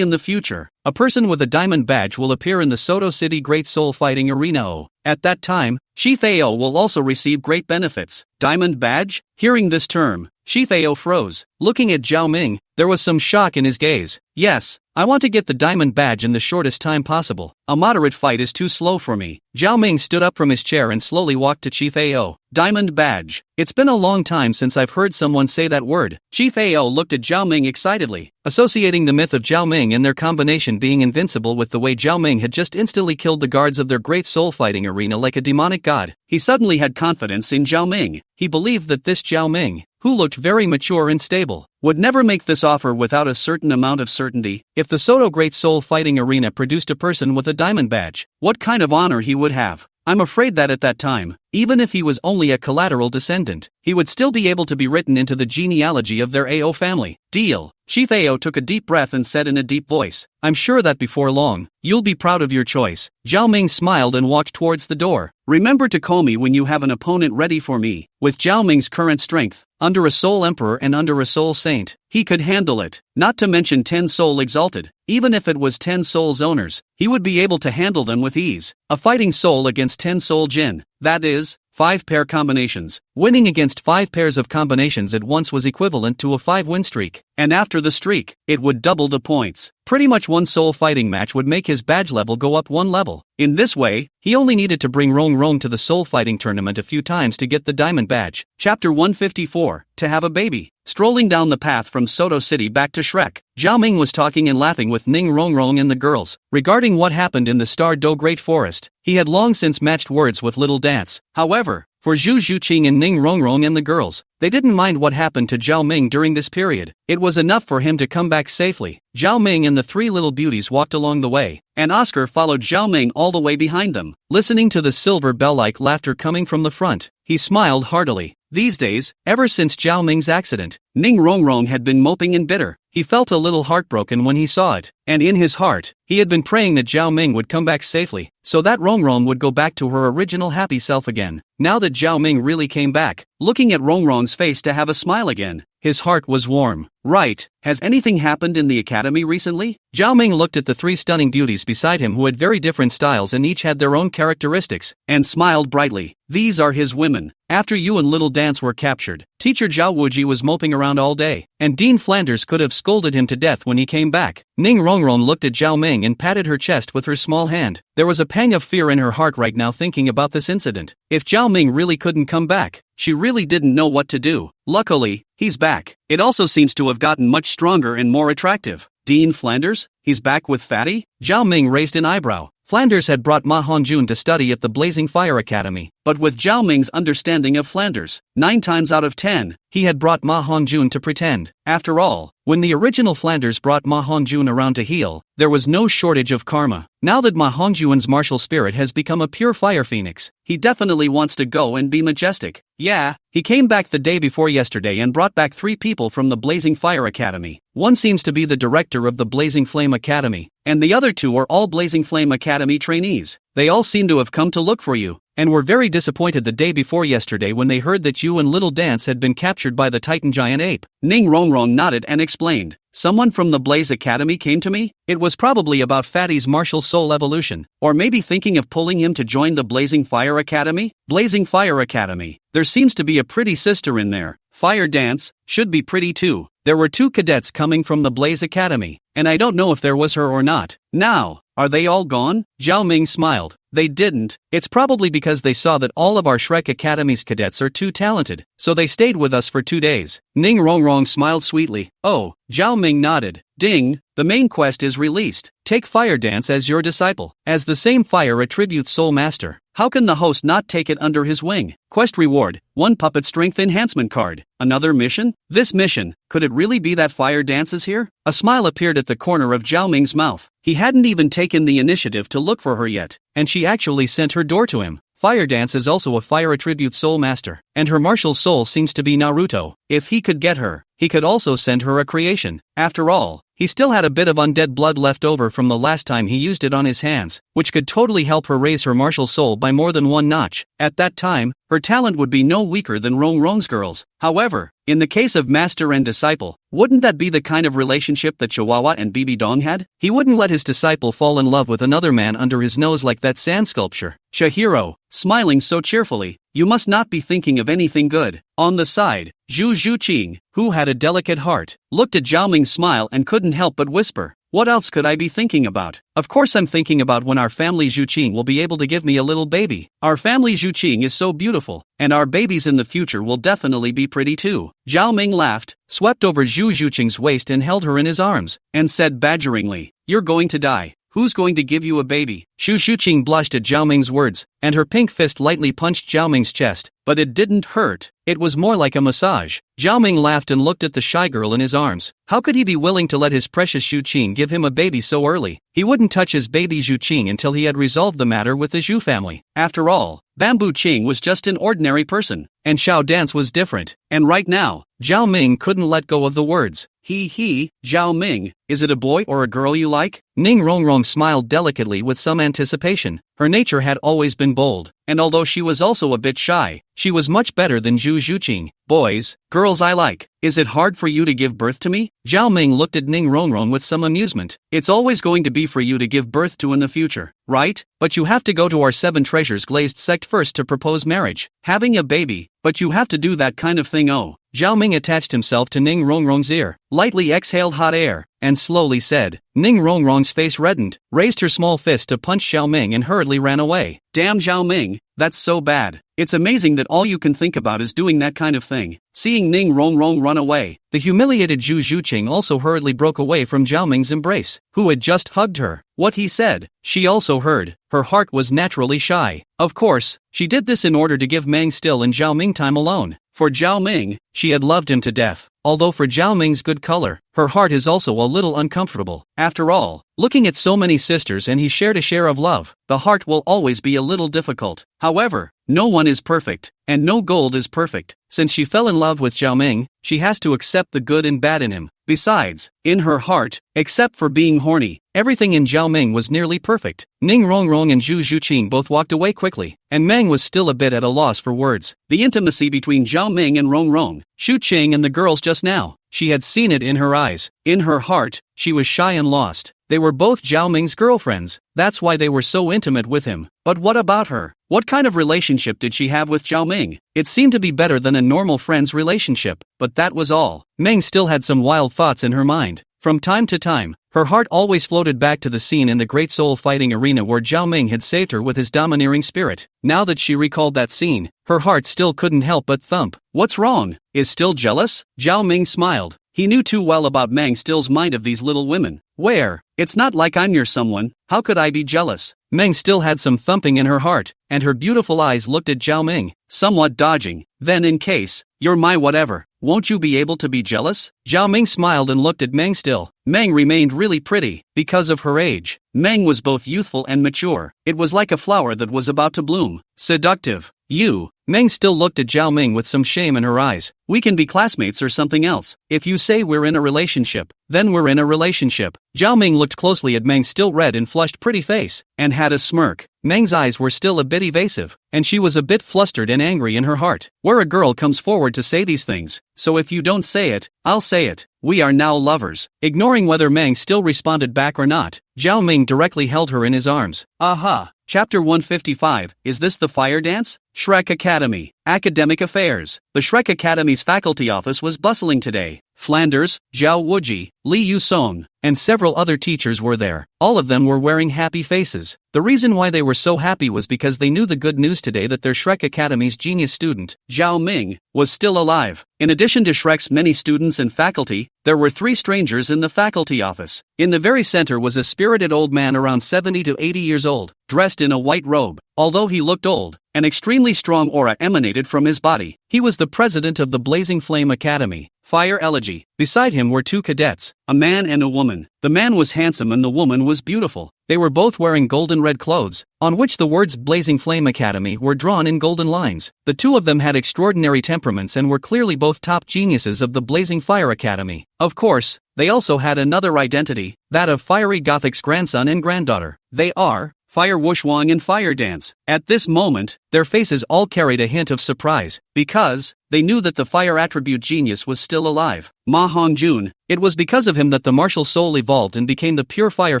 [SPEAKER 1] in the future, a person with a diamond badge will appear in the Soto City Great Soul Fighting Arena. At that time, Chief AO will also receive great benefits." Diamond badge? Hearing this term, Chief AO froze. Looking at Zhao Ming, there was some shock in his gaze. "Yes, I want to get the diamond badge in the shortest time possible. A moderate fight is too slow for me. Zhao Ming stood up from his chair and slowly walked to Chief Ao. Diamond badge. It's been a long time since I've heard someone say that word. Chief Ao looked at Zhao Ming excitedly, associating the myth of Zhao Ming and their combination being invincible with the way Zhao Ming had just instantly killed the guards of their great soul fighting arena like a demonic god. He suddenly had confidence in Zhao Ming. He believed that this Zhao Ming, who looked very mature and stable, would never make this offer without a certain amount of certainty. If the Soto Great Soul Fighting Arena produced a person with a diamond badge, what kind of honor he would have. I'm afraid that at that time, even if he was only a collateral descendant, he would still be able to be written into the genealogy of their Ao family. Deal. Chief Ao took a deep breath and said in a deep voice, I'm sure that before long, you'll be proud of your choice. Zhao Ming smiled and walked towards the door. Remember to call me when you have an opponent ready for me. With Zhao Ming's current strength, under a Soul Emperor and under a Soul Saint, he could handle it. Not to mention 10 Soul Exalted. Even if it was 10 Souls owners, he would be able to handle them with ease. A fighting soul against 10 Soul Jin. That is, 5 pair combinations. Winning against 5 pairs of combinations at once was equivalent to a 5-win streak. And after the streak, it would double the points. Pretty much one soul fighting match would make his badge level go up 1 level. In this way, he only needed to bring Rong Rong to the soul fighting tournament a few times to get the diamond badge. Chapter 154, To Have a Baby. Strolling down the path from Soto City back to Shrek, Zhao Ming was talking and laughing with Ning Rongrong and the girls, regarding what happened in the Star Do Great Forest. He had long since matched words with Little Dance. However, for Zhu Zhuqing and Ning Rongrong and the girls, they didn't mind what happened to Zhao Ming during this period. It was enough for him to come back safely. Zhao Ming and the 3 little beauties walked along the way, and Oscar followed Zhao Ming all the way behind them, listening to the silver bell-like laughter coming from the front. He smiled heartily. These days, ever since Zhao Ming's accident, Ning Rongrong had been moping and bitter. He felt a little heartbroken when he saw it, and in his heart, he had been praying that Zhao Ming would come back safely, so that Rongrong would go back to her original happy self again. Now that Zhao Ming really came back, looking at Rongrong's face to have a smile again, his heart was warm. Right, has anything happened in the academy recently? Zhao Ming looked at the 3 stunning beauties beside him who had very different styles and each had their own characteristics, and smiled brightly. These are his women. After you and Little Dance were captured, Teacher Zhao Wuji was moping around all day, and Dean Flanders could have scolded him to death when he came back. Ning Rongrong looked at Zhao Ming and patted her chest with her small hand. There was a pang of fear in her heart right now thinking about this incident. If Zhao Ming really couldn't come back, she really didn't know what to do. Luckily, he's back. It also seems to have gotten much stronger and more attractive. Dean Flanders? He's back with Fatty? Zhao Ming raised an eyebrow. Flanders had brought Ma Hongjun to study at the Blazing Fire Academy, but with Zhao Ming's understanding of Flanders, 9 times out of 10, he had brought Ma Hongjun to pretend. After all, when the original Flanders brought Ma Hongjun around to heal, there was no shortage of karma. Now that Ma Hongjun's martial spirit has become a pure fire phoenix, he definitely wants to go and be majestic. Yeah, he came back the day before yesterday and brought back 3 people from the Blazing Fire Academy. One seems to be the director of the Blazing Flame Academy, and the other 2 are all Blazing Flame Academy trainees. They all seem to have come to look for you, and were very disappointed the day before yesterday when they heard that you and Little Dance had been captured by the Titan Giant Ape. Ning Rongrong nodded and explained. Someone from the Blaze Academy came to me? It was probably about Fatty's martial soul evolution, or maybe thinking of pulling him to join the Blazing Fire Academy? Blazing Fire Academy. There seems to be a pretty sister in there. Fire Dance should be pretty too. There were 2 cadets coming from the Blaze Academy, and I don't know if there was her or not. Now, are they all gone? Zhao Ming smiled. They didn't. It's probably because they saw that all of our Shrek Academy's cadets are too talented, so they stayed with us for 2 days. Ning Rongrong smiled sweetly. Oh, Zhao Ming nodded. Ding, the main quest is released. Take Fire Dance as your disciple. As the same fire attributes Soul Master, how can the host not take it under his wing? Quest reward, 1 puppet strength enhancement card. Another mission? This mission, could it really be that Fire Dance is here? A smile appeared at the corner of Zhao Ming's mouth. He hadn't even taken the initiative to look for her yet, and she actually sent her door to him. Fire Dance is also a fire attribute soul master, and her martial soul seems to be Naruto. If he could get her, he could also send her a creation. After all, he still had a bit of undead blood left over from the last time he used it on his hands, which could totally help her raise her martial soul by more than 1 notch. At that time, her talent would be no weaker than Rong Rong's girls. However, in the case of master and disciple, wouldn't that be the kind of relationship that Chihuahua and Bibi Dong had? He wouldn't let his disciple fall in love with another man under his nose like that sand sculpture. Chihiro, smiling so cheerfully, you must not be thinking of anything good. On the side, Zhu Zhuqing, who had a delicate heart, looked at Zhao Ming's smile and couldn't help but whisper, What else could I be thinking about? Of course I'm thinking about when our family Zhuqing will be able to give me a little baby. Our family Zhuqing is so beautiful, and our babies in the future will definitely be pretty too. Zhao Ming laughed, swept over Zhu Zhuqing's waist and held her in his arms, and said badgeringly, "You're going to die. Who's going to give you a baby?" Zhu Zhuqing blushed at Zhao Ming's words, and her pink fist lightly punched Zhao Ming's chest, but it didn't hurt. It was more like a massage. Zhao Ming laughed and looked at the shy girl in his arms. How could he be willing to let his precious Zhuqing give him a baby so early? He wouldn't touch his baby Zhuqing until he had resolved the matter with the Zhu family. After all, Bamboo Qing was just an ordinary person, and Xiao Dance was different. And right now, Zhao Ming couldn't let go of the words. Zhao Ming, is it a boy or a girl you like? Ning Rongrong smiled delicately with some anticipation. Her nature had always been bold, and although she was also a bit shy, she was much better than Zhu Zhuqing. Boys, girls I like. Is it hard for you to give birth to me? Zhao Ming looked at Ning Rongrong with some amusement. It's always going to be for you to give birth to in the future, right? But you have to go to our Seven Treasures glazed sect first to propose marriage. Having a baby, but you have to do that kind of thing. Oh. Zhao Ming attached himself to Ning Rongrong's ear, lightly exhaled hot air, and slowly said. Ning Rongrong's face reddened, raised her small fist to punch Zhao Ming and hurriedly ran away. Damn Zhao Ming, that's so bad. It's amazing that all you can think about is doing that kind of thing. Seeing Ning Rongrong run away, the humiliated Zhu Zhuqing also hurriedly broke away from Zhao Ming's embrace, who had just hugged her. What he said, she also heard. Her heart was naturally shy. Of course, she did this in order to give Meng Still and Zhao Ming time alone. For Zhao Ming, she had loved him to death. Although for Zhao Ming's good color, her heart is also a little uncomfortable. After all, looking at so many sisters and he shared a share of love, the heart will always be a little difficult. However, no one is perfect, and no gold is perfect. Since she fell in love with Zhao Ming, she has to accept the good and bad in him. Besides, in her heart, except for being horny, everything in Zhao Ming was nearly perfect. Ning Rongrong and Zhu Zhuqing both walked away quickly, and Meng was still a bit at a loss for words. The intimacy between Zhao Ming and Rongrong, Shu Qing and the girls just now, she had seen it in her eyes. In her heart, she was shy and lost. They were both Zhao Ming's girlfriends, that's why they were so intimate with him. But what about her? What kind of relationship did she have with Zhao Ming? It seemed to be better than a normal friend's relationship, but that was all. Meng still had some wild thoughts in her mind. From time to time, her heart always floated back to the scene in the Great Soul Fighting Arena where Zhao Ming had saved her with his domineering spirit. Now that she recalled that scene, her heart still couldn't help but thump. What's wrong? Is still jealous? Zhao Ming smiled. He knew too well about Meng Still's mind of these little women. Where? It's not like I'm near someone, how could I be jealous? Meng still had some thumping in her heart, and her beautiful eyes looked at Zhao Ming, somewhat dodging. Then in case, you're my whatever, won't you be able to be jealous? Zhao Ming smiled and looked at Meng Still. Meng remained really pretty, because of her age. Meng was both youthful and mature. It was like a flower that was about to bloom. Seductive. You. Meng still looked at Zhao Ming with some shame in her eyes. We can be classmates or something else. If you say we're in a relationship, then we're in a relationship. Zhao Ming looked closely at Meng's still red and flushed pretty face, and had a smirk. Meng's eyes were still a bit evasive, and she was a bit flustered and angry in her heart. Where a girl comes forward to say these things, so if you don't say it, I'll say it. We are now lovers. Ignoring whether Meng still responded back or not, Zhao Ming directly held her in his arms. Aha! Chapter 155, is this the fire dance? Shrek Academy, Academic Affairs. The Shrek Academy's faculty office was bustling today. Flanders, Zhao Wuji, Li Yusong, and several other teachers were there. All of them were wearing happy faces. The reason why they were so happy was because they knew the good news today that their Shrek Academy's genius student, Zhao Ming, was still alive. In addition to Shrek's many students and faculty, there were 3 strangers in the faculty office. In the very center was a spirited old man around 70 to 80 years old, dressed in a white robe. Although he looked old, an extremely strong aura emanated from his body. He was the president of the Blazing Flame Academy, Fire Elegy. Beside him were 2 cadets, a man and a woman. The man was handsome and the woman was beautiful. They were both wearing golden red clothes, on which the words Blazing Flame Academy were drawn in golden lines. The 2 of them had extraordinary temperaments and were clearly both top geniuses of the Blazing Fire Academy. Of course, they also had another identity, that of Fiery Gothic's grandson and granddaughter. They are Fire Wushwang and Fire Dance. At this moment, their faces all carried a hint of surprise, because they knew that the fire attribute genius was still alive. Ma Hongjun. It was because of him that the martial soul evolved and became the pure fire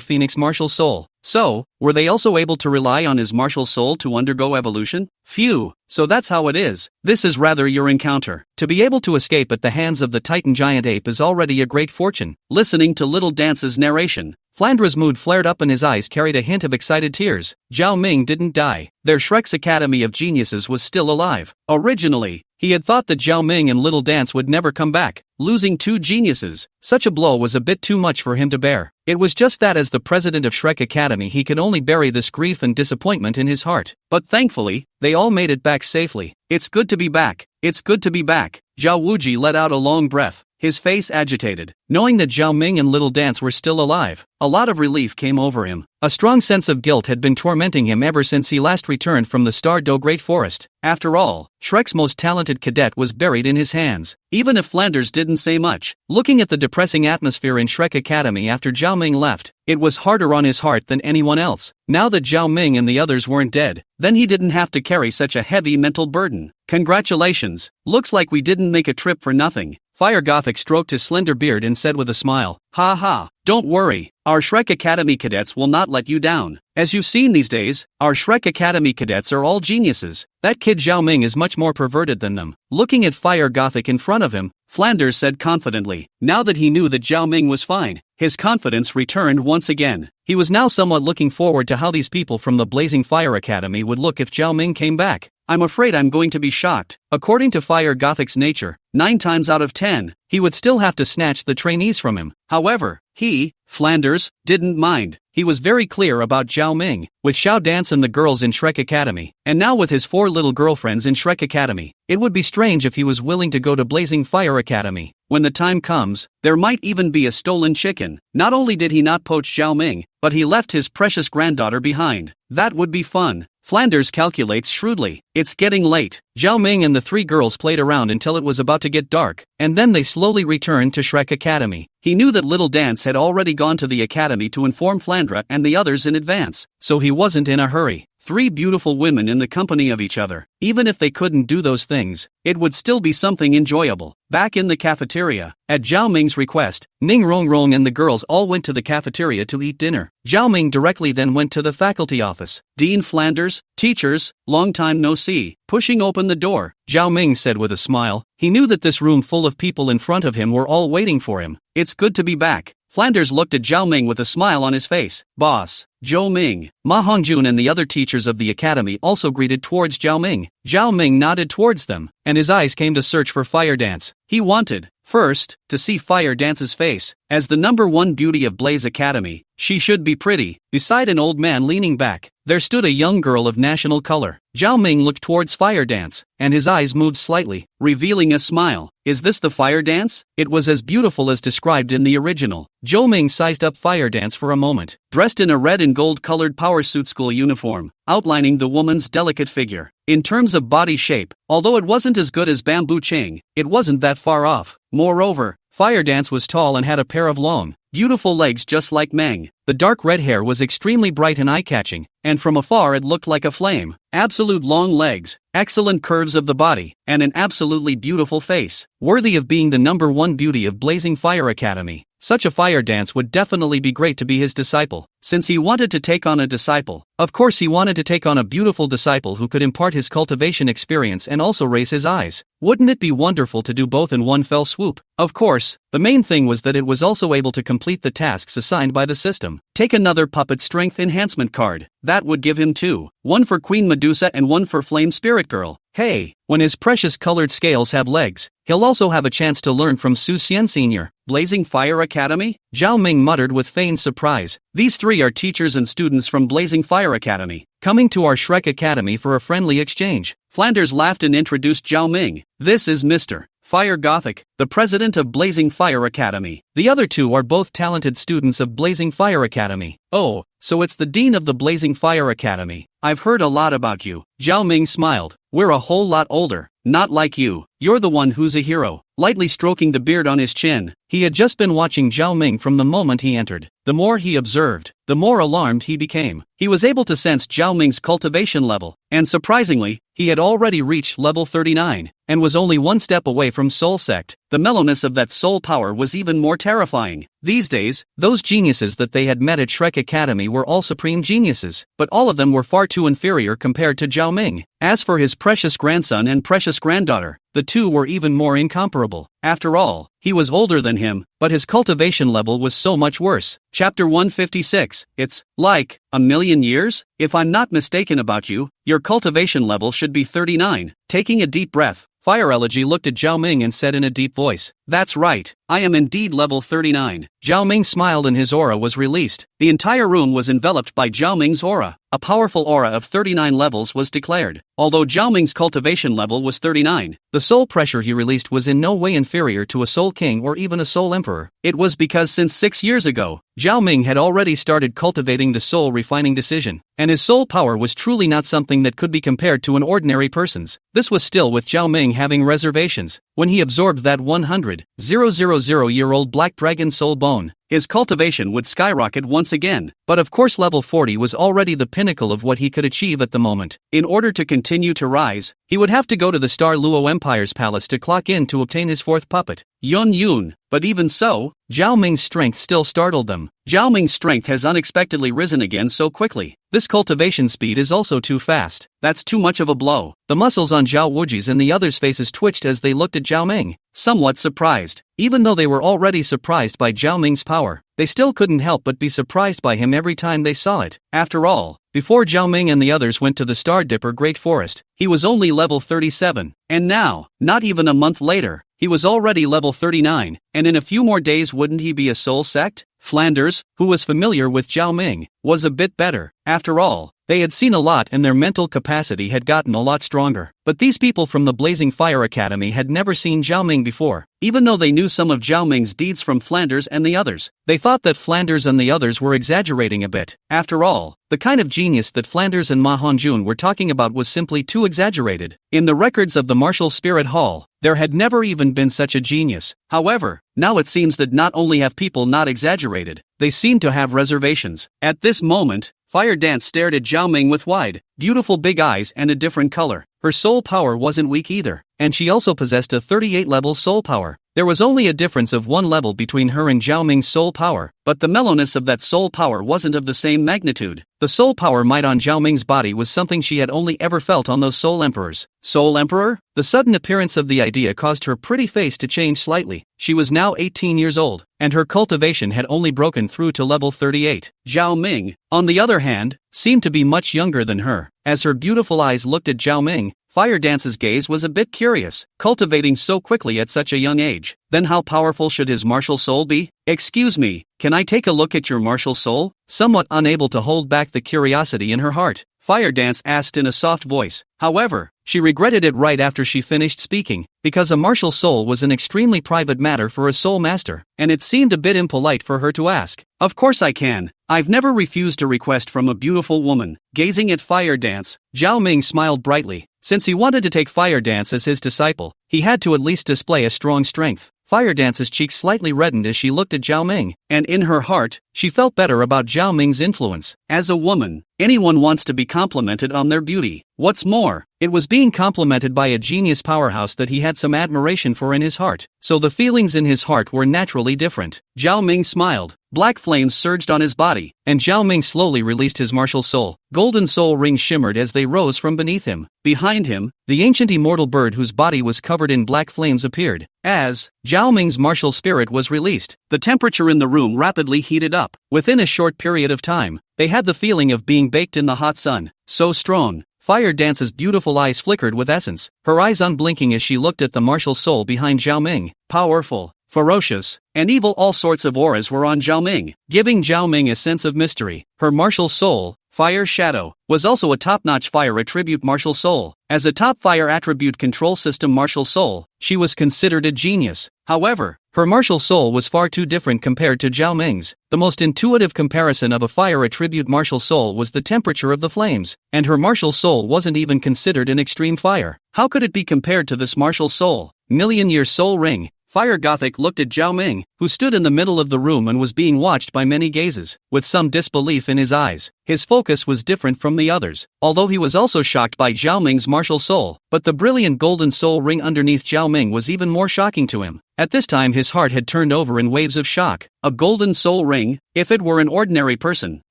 [SPEAKER 1] phoenix martial soul. So, were they also able to rely on his martial soul to undergo evolution? Phew, so that's how it is. This is rather your encounter. To be able to escape at the hands of the Titan giant ape is already a great fortune. Listening to Little Dance's narration, Flandre's mood flared up and his eyes carried a hint of excited tears. Zhao Ming didn't die. Their Shrek's Academy of Geniuses was still alive. Originally, he had thought that Zhao Ming and Little Dance would never come back. Losing two geniuses, such a blow was a bit too much for him to bear. It was just that as the president of Shrek Academy he could only bury this grief and disappointment in his heart. But thankfully, they all made it back safely. It's good to be back. It's good to be back. Zhao Wuji let out a long breath, his face agitated. Knowing that Zhao Ming and Little Dance were still alive, a lot of relief came over him. A strong sense of guilt had been tormenting him ever since he last returned from the Star Do Great Forest. After all, Shrek's most talented cadet was buried in his hands. Even if Flanders didn't say much, looking at the depressing atmosphere in Shrek Academy after Zhao Ming left, it was harder on his heart than anyone else. Now that Zhao Ming and the others weren't dead, then he didn't have to carry such a heavy mental burden. Congratulations, looks like we didn't make a trip for nothing. Fire Gothic stroked his slender beard and said with a smile, "Ha ha, don't worry, our Shrek Academy cadets will not let you down. As you've seen these days, our Shrek Academy cadets are all geniuses. That kid Zhao Ming is much more perverted than them." Looking at Fire Gothic in front of him, Flanders said confidently. Now that he knew that Zhao Ming was fine, his confidence returned once again. He was now somewhat looking forward to how these people from the Blazing Fire Academy would look if Zhao Ming came back. I'm afraid I'm going to be shocked. According to Fire Gothic's nature, 9 times out of 10, he would still have to snatch the trainees from him. However, he, Flanders, didn't mind. He was very clear about Zhao Ming, with Xiao Dance and the girls in Shrek Academy, and now with his 4 little girlfriends in Shrek Academy. It would be strange if he was willing to go to Blazing Fire Academy. When the time comes, there might even be a stolen chicken. Not only did he not poach Zhao Ming, but he left his precious granddaughter behind. That would be fun. Flanders calculates shrewdly. It's getting late. Zhao Ming and the 3 girls played around until it was about to get dark, and then they slowly returned to Shrek Academy. He knew that Little Dance had already gone to the academy to inform Flandre and the others in advance, so he wasn't in a hurry. 3 beautiful women in the company of each other. Even if they couldn't do those things, it would still be something enjoyable. Back in the cafeteria, at Zhao Ming's request, Ning Rongrong and the girls all went to the cafeteria to eat dinner. Zhao Ming directly then went to the faculty office. "Dean Flanders, teachers, long time no see." Pushing open the door, Zhao Ming said with a smile. He knew that this room full of people in front of him were all waiting for him. "It's good to be back." Flanders looked at Zhao Ming with a smile on his face. "Boss, Zhou Ming." Ma Hongjun and the other teachers of the academy also greeted towards Zhao Ming. Zhao Ming nodded towards them, and his eyes came to search for Fire Dance. He wanted, first, to see Fire Dance's face. As the #1 beauty of Blaze Academy, she should be pretty. Beside an old man leaning back, there stood a young girl of national color. Zhao Ming looked towards Fire Dance, and his eyes moved slightly, revealing a smile. Is this the Fire Dance? It was as beautiful as described in the original. Zhou Ming sized up Fire Dance for a moment. Dressed in a red and gold-colored power suit school uniform, outlining the woman's delicate figure. In terms of body shape, although it wasn't as good as Bamboo Ching, it wasn't that far off. Moreover, Fire Dance was tall and had a pair of long, beautiful legs just like Meng. The dark red hair was extremely bright and eye-catching, and from afar it looked like a flame. Absolute long legs, excellent curves of the body, and an absolutely beautiful face. Worthy of being the #1 beauty of Blazing Fire Academy. Such a Fire Dance would definitely be great to be his disciple. Since he wanted to take on a disciple, of course he wanted to take on a beautiful disciple who could impart his cultivation experience and also raise his eyes. Wouldn't it be wonderful to do both in one fell swoop? Of course, the main thing was that it was also able to complete the tasks assigned by the system. Take another puppet strength enhancement card. That would give him 2. One for Queen Medusa and one for Flame Spirit Girl. Hey, when his precious colored scales have legs, he'll also have a chance to learn from Su Xian Sr. Blazing Fire Academy? Zhao Ming muttered with feigned surprise. These 3 are teachers and students from Blazing Fire Academy, coming to our Shrek Academy for a friendly exchange. Flanders laughed and introduced Zhao Ming. This is Mr. Fire Gothic, the president of Blazing Fire Academy. The other 2 are both talented students of Blazing Fire Academy. Oh, so it's the dean of the Blazing Fire Academy. I've heard a lot about you. Zhao Ming smiled. We're a whole lot older. Not like you. you're the one who's a hero. Lightly stroking the beard on his chin, he had just been watching Zhao Ming from the moment he entered. The more he observed, the more alarmed he became. He was able to sense Zhao Ming's cultivation level, and surprisingly, he had already reached level 39, and was only one step away from Soul Sect. The mellowness of that soul power was even more terrifying. These days, those geniuses that they had met at Shrek Academy were all supreme geniuses, but all of them were far too inferior compared to Zhao Ming. As for his precious grandson and precious granddaughter, the two were even more incomparable. After all, he was older than him, but his cultivation level was so much worse. Chapter 156, it's like a million years? If I'm not mistaken about you, your cultivation level should be 39. Taking a deep breath, Fire Elegy looked at Zhao Ming and said in a deep voice, "That's right, I am indeed level 39. Zhao Ming smiled and his aura was released. The entire room was enveloped by Zhao Ming's aura. A powerful aura of 39 levels was declared. Although Zhao Ming's cultivation level was 39, the soul pressure he released was in no way inferior to a soul king or even a soul emperor. It was because since 6 years ago, Zhao Ming had already started cultivating the soul refining decision, and his soul power was truly not something that could be compared to an ordinary person's. This was still with Zhao Ming having reservations. When he absorbed that 100,000-year-old black dragon soul bone, his cultivation would skyrocket once again. But of course level 40 was already the pinnacle of what he could achieve at the moment. In order to continue to rise, he would have to go to the Star Luo Empire's palace to clock in to obtain his fourth puppet, Yun Yun. But even so, Zhao Ming's strength still startled them. Zhao Ming's strength has unexpectedly risen again so quickly. This cultivation speed is also too fast. That's too much of a blow. The muscles on Zhao Wuji's and the others' faces twitched as they looked at Zhao Ming, somewhat surprised. Even though they were already surprised by Zhao Ming's power, they still couldn't help but be surprised by him every time they saw it. After all, before Zhao Ming and the others went to the Star Dipper Great Forest, he was only level 37. And now, not even a month later, he was already level 39, and in a few more days wouldn't he be a soul sect? Flanders, who was familiar with Zhao Ming, was a bit better. After all, they had seen a lot and their mental capacity had gotten a lot stronger. But these people from the Blazing Fire Academy had never seen Zhao Ming before. Even though they knew some of Zhao Ming's deeds from Flanders and the others, they thought that Flanders and the others were exaggerating a bit. After all, the kind of genius that Flanders and Ma Hongjun were talking about was simply too exaggerated. In the records of the Martial Spirit Hall, there had never even been such a genius. However, now it seems that not only have people not exaggerated, they seem to have reservations. At this moment, Fire Dance stared at Zhao Ming with wide, beautiful big eyes and a different color. Her soul power wasn't weak either, and she also possessed a 38-level soul power. There was only a difference of 1 level between her and Zhao Ming's soul power, but the mellowness of that soul power wasn't of the same magnitude. The soul power might on Zhao Ming's body was something she had only ever felt on those soul emperors. Soul emperor? The sudden appearance of the idea caused her pretty face to change slightly. She was now 18 years old, and her cultivation had only broken through to level 38. Zhao Ming, on the other hand, seemed to be much younger than her. As her beautiful eyes looked at Zhao Ming, Fire Dance's gaze was a bit curious, cultivating so quickly at such a young age. Then how powerful should his martial soul be? Excuse me, can I take a look at your martial soul? Somewhat unable to hold back the curiosity in her heart, Fire Dance asked in a soft voice. However, she regretted it right after she finished speaking, because a martial soul was an extremely private matter for a soul master, and it seemed a bit impolite for her to ask. Of course I can. I've never refused a request from a beautiful woman. Gazing at Fire Dance, Zhao Ming smiled brightly. Since he wanted to take Fire Dance as his disciple, he had to at least display a strong strength. Fire Dance's cheeks slightly reddened as she looked at Zhao Ming, and in her heart, she felt better about Zhao Ming's influence. As a woman, anyone wants to be complimented on their beauty. What's more, it was being complimented by a genius powerhouse that he had some admiration for in his heart, so the feelings in his heart were naturally different. Zhao Ming smiled. Black flames surged on his body, and Zhao Ming slowly released his martial soul. Golden soul rings shimmered as they rose from beneath him. Behind him, the ancient immortal bird whose body was covered in black flames appeared. As Zhao Ming's martial spirit was released, the temperature in the room rapidly heated up. Within a short period of time, they had the feeling of being baked in the hot sun. So strong. Fire Dance's beautiful eyes flickered with essence, her eyes unblinking as she looked at the martial soul behind Zhao Ming. Powerful, ferocious, and evil, all sorts of auras were on Zhao Ming, giving Zhao Ming a sense of mystery. Her martial soul, Fire Shadow, was also a top-notch fire attribute martial soul. As a top fire attribute control system martial soul, she was considered a genius. However, Her martial soul was far too different compared to Zhao Ming's. The most intuitive comparison of a fire attribute martial soul was the temperature of the flames, and her martial soul wasn't even considered an extreme fire. How could it be compared to this martial soul? Million-year soul ring. Fire Gothic looked at Zhao Ming, who stood in the middle of the room and was being watched by many gazes, with some disbelief in his eyes. His focus was different from the others, although he was also shocked by Zhao Ming's martial soul, but the brilliant golden soul ring underneath Zhao Ming was even more shocking to him. At this time his heart had turned over in waves of shock. A golden soul ring? If it were an ordinary person,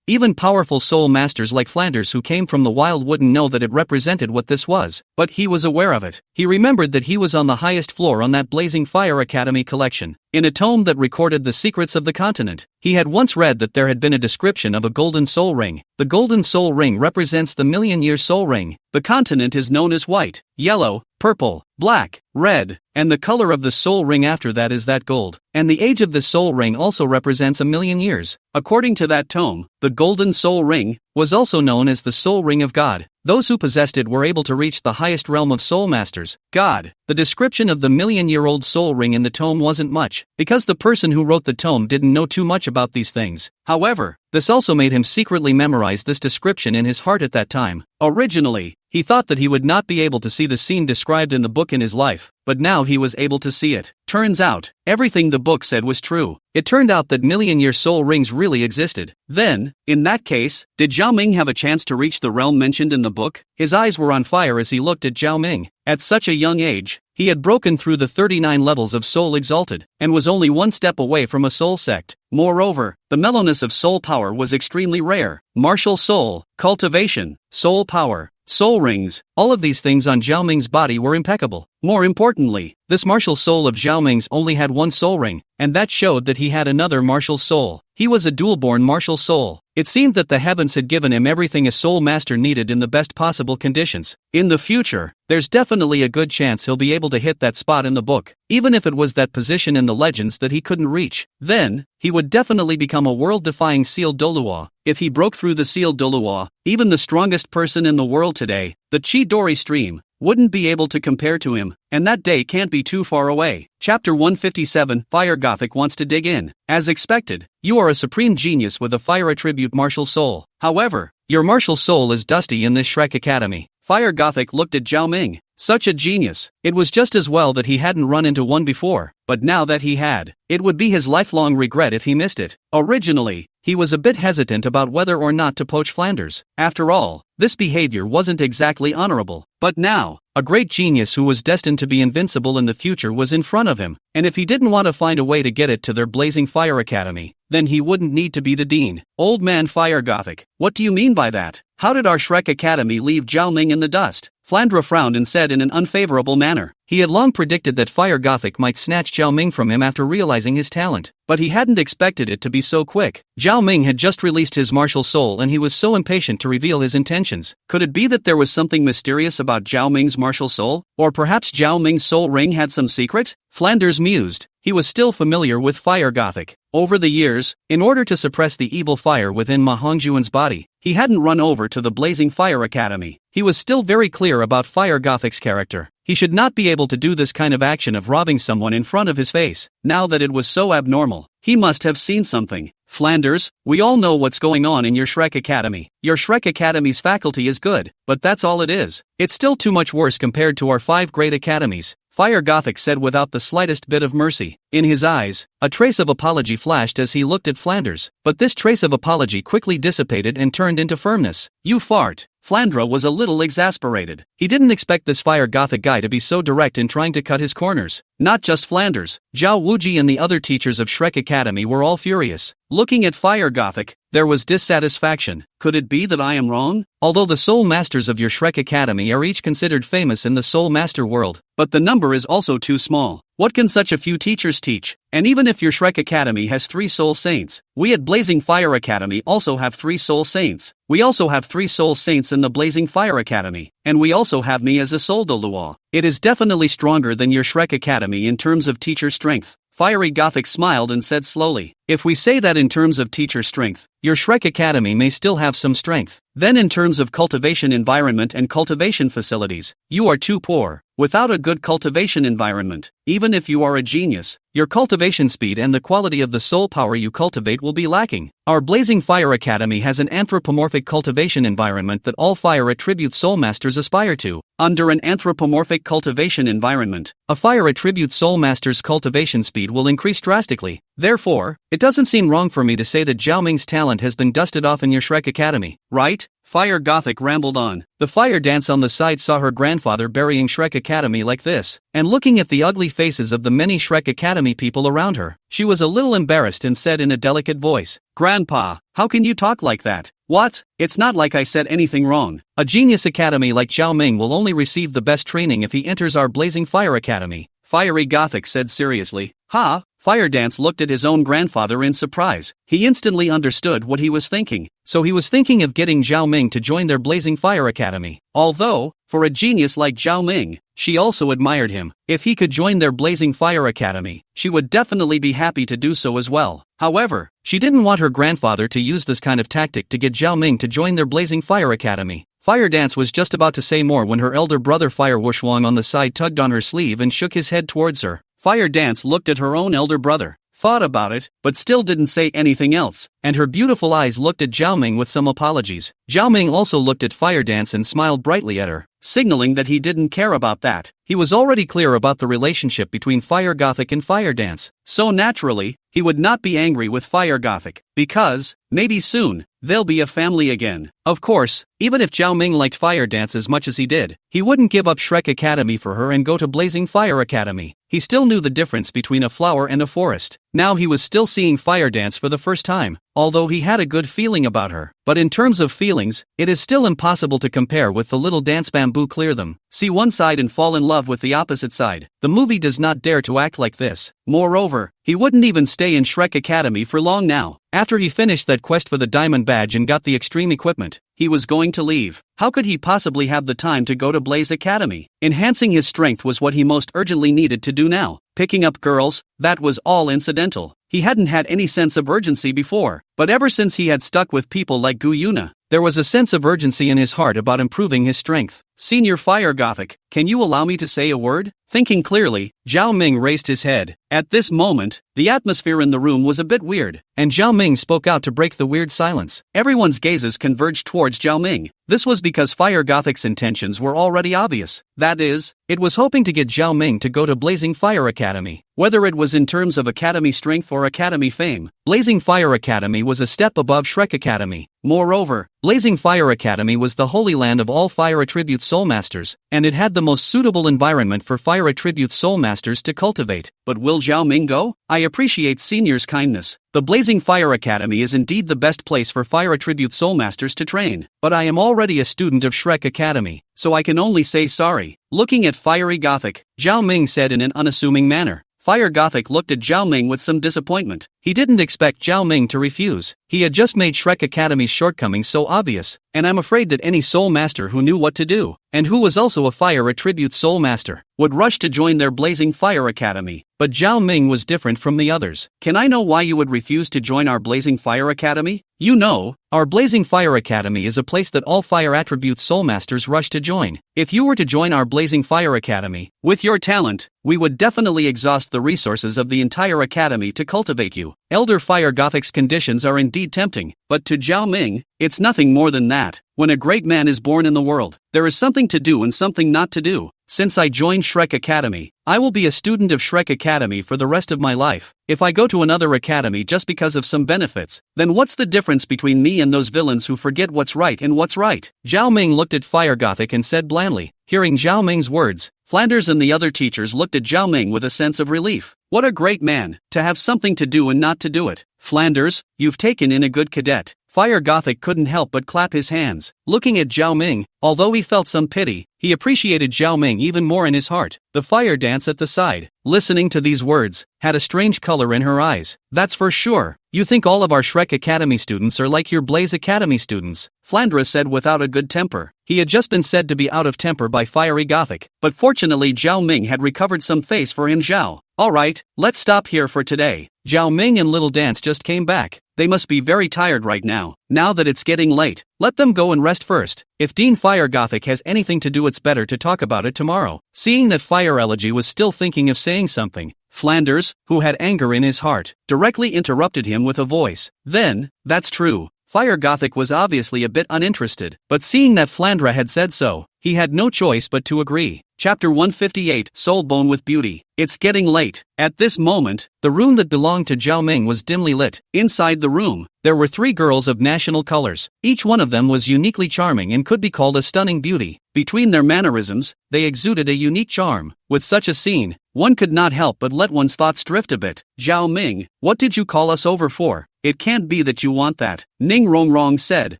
[SPEAKER 1] even powerful soul masters like Flanders who came from the wild wouldn't know that it represented what this was, but he was aware of it. He remembered that he was on the highest floor on that Blazing Fire Academy collection. In a tome that recorded the secrets of the continent, he had once read that there had been a description of a golden soul ring. The golden soul ring represents the million-year soul ring. The continent is known as white, yellow, purple, black, red, and the color of the soul ring after that is that gold. And the age of the soul ring also represents 1,000,000 years. According to that tome, the golden soul ring was also known as the soul ring of God. Those who possessed it were able to reach the highest realm of soul masters, God. The description of the million-year-old soul ring in the tome wasn't much, because the person who wrote the tome didn't know too much about these things. However, this also made him secretly memorize this description in his heart at that time. Originally, he thought that he would not be able to see the scene described in the book in his life, but now he was able to see it. Turns out, everything the book said was true. It turned out that million-year soul rings really existed. Then, in that case, did Zhao Ming have a chance to reach the realm mentioned in the book? His eyes were on fire as he looked at Zhao Ming. At such a young age, he had broken through the 39 levels of Soul Exalted, and was only one step away from a soul sect. Moreover, the mellowness of soul power was extremely rare. Martial soul, cultivation, soul power, soul rings, all of these things on Zhao Ming's body were impeccable. More importantly, this martial soul of Zhao Ming's only had one soul ring, and that showed that he had another martial soul. He was a dual-born martial soul. It seemed that the heavens had given him everything a soul master needed in the best possible conditions. In the future, there's definitely a good chance he'll be able to hit that spot in the book, even if it was that position in the legends that he couldn't reach. Then, he would definitely become a world-defying sealed Douluo. If he broke through the sealed Douluo, even the strongest person in the world today, the Chidori stream, wouldn't be able to compare to him, and that day can't be too far away. Chapter 157, Fire Gothic wants to dig in. As expected, you are a supreme genius with a fire attribute martial soul. However, your martial soul is dusty in this Shrek Academy. Fire Gothic looked at Zhao Ming. Such a genius. It was just as well that he hadn't run into one before, but now that he had, it would be his lifelong regret if he missed it. Originally, he was a bit hesitant about whether or not to poach Flanders. After all, this behavior wasn't exactly honorable. But now, a great genius who was destined to be invincible in the future was in front of him, and if he didn't want to find a way to get it to their Blazing Fire Academy, then he wouldn't need to be the dean. Old man Fire Gothic, what do you mean by that? How did our Shrek Academy leave Zhao Ming in the dust? Flandra frowned and said in an unfavorable manner. He had long predicted that Fire Gothic might snatch Zhao Ming from him after realizing his talent, but he hadn't expected it to be so quick. Zhao Ming had just released his martial soul and he was so impatient to reveal his intentions. Could it be that there was something mysterious about Zhao Ming's martial soul? Or perhaps Zhao Ming's soul ring had some secret? Flanders mused. He was still familiar with Fire Gothic. Over the years, in order to suppress the evil fire within Ma Hongjuan's body, he hadn't run over to the Blazing Fire Academy. He was still very clear about Fire Gothic's character. He should not be able to do this kind of action of robbing someone in front of his face. Now that it was so abnormal, he must have seen something. Flanders, we all know what's going on in your Shrek Academy. Your Shrek Academy's faculty is good, but that's all it is. It's still too much worse compared to our 5 great academies. Fire Gothic said without the slightest bit of mercy. In his eyes, a trace of apology flashed as he looked at Flanders, but this trace of apology quickly dissipated and turned into firmness. You fart. Flandra was a little exasperated. He didn't expect this Fire Gothic guy to be so direct in trying to cut his corners. Not just Flanders, Zhao Wuji and the other teachers of Shrek Academy were all furious. Looking at Fire Gothic, there was dissatisfaction. Could it be that I am wrong? Although the Soul Masters of your Shrek Academy are each considered famous in the Soul Master world, but the number is also too small. What can such a few teachers teach? And even if your Shrek Academy has 3 Soul Saints, we at Blazing Fire Academy also have 3 Soul Saints. We also have 3 Soul Saints in the Blazing Fire Academy, and we also have me as a Soul Douluo. It is definitely stronger than your Shrek Academy in terms of teacher strength. Fiery Gothic smiled and said slowly, if we say that in terms of teacher strength, your Shrek Academy may still have some strength. Then in terms of cultivation environment and cultivation facilities, you are too poor. without a good cultivation environment, even if you are a genius, your cultivation speed and the quality of the soul power you cultivate will be lacking. Our Blazing Fire Academy has an anthropomorphic cultivation environment that all fire attribute soul masters aspire to. Under an anthropomorphic cultivation environment, a fire attribute soul master's cultivation speed will increase drastically. Therefore, it doesn't seem wrong for me to say that Zhao Ming's talent has been dusted off in your Shrek Academy, right? Fire Gothic rambled on. The fire dance on the side saw her grandfather burying Shrek Academy like this, and looking at the ugly faces of the many Shrek Academy people around her, she was a little embarrassed and said in a delicate voice, "Grandpa, how can you talk like that? What? It's not like I said anything wrong. A genius academy like Zhao Ming will only receive the best training if he enters our Blazing Fire Academy," Fiery Gothic said seriously. "Ha?" Fire Dance looked at his own grandfather in surprise. He instantly understood what he was thinking. So he was thinking of getting Zhao Ming to join their Blazing Fire Academy. Although, for a genius like Zhao Ming, she also admired him. If he could join their Blazing Fire Academy, she would definitely be happy to do so as well. However, she didn't want her grandfather to use this kind of tactic to get Zhao Ming to join their Blazing Fire Academy. Fire Dance was just about to say more when her elder brother Fire Wushwang on the side tugged on her sleeve and shook his head towards her. Fire Dance looked at her own elder brother, thought about it, but still didn't say anything else, and her beautiful eyes looked at Zhao Ming with some apologies. Zhao Ming also looked at Fire Dance and smiled brightly at her, signaling that he didn't care about that. He was already clear about the relationship between Fire Gothic and Fire Dance, so naturally, he would not be angry with Fire Gothic, because, maybe soon, they'll be a family again. Of course, even if Zhao Ming liked Fire Dance as much as he did, he wouldn't give up Shrek Academy for her and go to Blazing Fire Academy. He still knew the difference between a flower and a forest. Now he was still seeing Fire Dance for the first time, although he had a good feeling about her. But in terms of feelings, it is still impossible to compare with the little dance bamboo clear them. See one side and fall in love with the opposite side. The movie does not dare to act like this. Moreover, he wouldn't even stay in Shrek Academy for long now. After he finished that quest for the diamond badge and got the extreme equipment, he was going to leave. How could he possibly have the time to go to Blaze Academy? Enhancing his strength was what he most urgently needed to do now. Picking up girls, that was all incidental. He hadn't had any sense of urgency before, but ever since he had stuck with people like Gu Yuna, there was a sense of urgency in his heart about improving his strength. Senior Fire Gothic, can you allow me to say a word? Thinking clearly, Zhao Ming raised his head. At this moment, the atmosphere in the room was a bit weird, and Zhao Ming spoke out to break the weird silence. Everyone's gazes converged towards Zhao Ming. This was because Fire Gothic's intentions were already obvious. That is, it was hoping to get Zhao Ming to go to Blazing Fire Academy. Whether it was in terms of Academy strength or Academy fame, Blazing Fire Academy was a step above Shrek Academy. Moreover, Blazing Fire Academy was the holy land of all fire attribute soul masters, and it had the most suitable environment for fire attribute soul masters to cultivate. But will Zhao Ming go? I appreciate Senior's kindness. The Blazing Fire Academy is indeed the best place for fire attribute soul masters to train, but I am already a student of Shrek Academy, so I can only say sorry. Looking at Fiery Gothic, Zhao Ming said in an unassuming manner. Fire Gothic looked at Zhao Ming with some disappointment. He didn't expect Zhao Ming to refuse. He had just made Shrek Academy's shortcomings so obvious, and I'm afraid that any soul master who knew what to do, and who was also a fire attribute soul master, would rush to join their Blazing Fire Academy. But Zhao Ming was different from the others. Can I know why you would refuse to join our Blazing Fire Academy? You know, our Blazing Fire Academy is a place that all fire attribute soul masters rush to join. If you were to join our Blazing Fire Academy, with your talent, we would definitely exhaust the resources of the entire academy to cultivate you. Elder Fire Gothic's conditions are indeed tempting, but to Zhao Ming, it's nothing more than that. When a great man is born in the world, there is something to do and something not to do. Since I joined Shrek Academy, I will be a student of Shrek Academy for the rest of my life. If I go to another academy just because of some benefits, then what's the difference between me and those villains who forget what's right and what's right? Zhao Ming looked at Fire Gothic and said blandly. Hearing Zhao Ming's words, Flanders and the other teachers looked at Zhao Ming with a sense of relief. What a great man, to have something to do and not to do it. Flanders, you've taken in a good cadet. Fire Gothic couldn't help but clap his hands. Looking at Zhao Ming, although he felt some pity, he appreciated Zhao Ming even more in his heart. The Fire Dance at the side, listening to these words, had a strange color in her eyes. That's for sure. You think all of our Shrek Academy students are like your Blaze Academy students? Flandra said without a good temper. He had just been said to be out of temper by Fiery Gothic, but fortunately Zhao Ming had recovered some face for him. Zhao. Alright, let's stop here for today. Zhao Ming and Little Dance just came back. They must be very tired right now. Now that it's getting late, Let them go and rest first. If Dean Fire Gothic has anything to do, it's better to talk about it tomorrow. Seeing that Fire Elegy was still thinking of saying something, Flanders, who had anger in his heart, directly interrupted him with a voice. Then, that's true. Fire Gothic was obviously a bit uninterested, but seeing that Flandra had said so, he had no choice but to agree. Chapter 158, Soulbone with Beauty. It's getting late. At this moment, the room that belonged to Zhao Ming was dimly lit. Inside the room, there were 3 girls of national colors. Each one of them was uniquely charming and could be called a stunning beauty. Between their mannerisms, they exuded a unique charm. With such a scene, one could not help but let one's thoughts drift a bit. Zhao Ming, what did you call us over for? It can't be that you want that, Ning Rongrong said,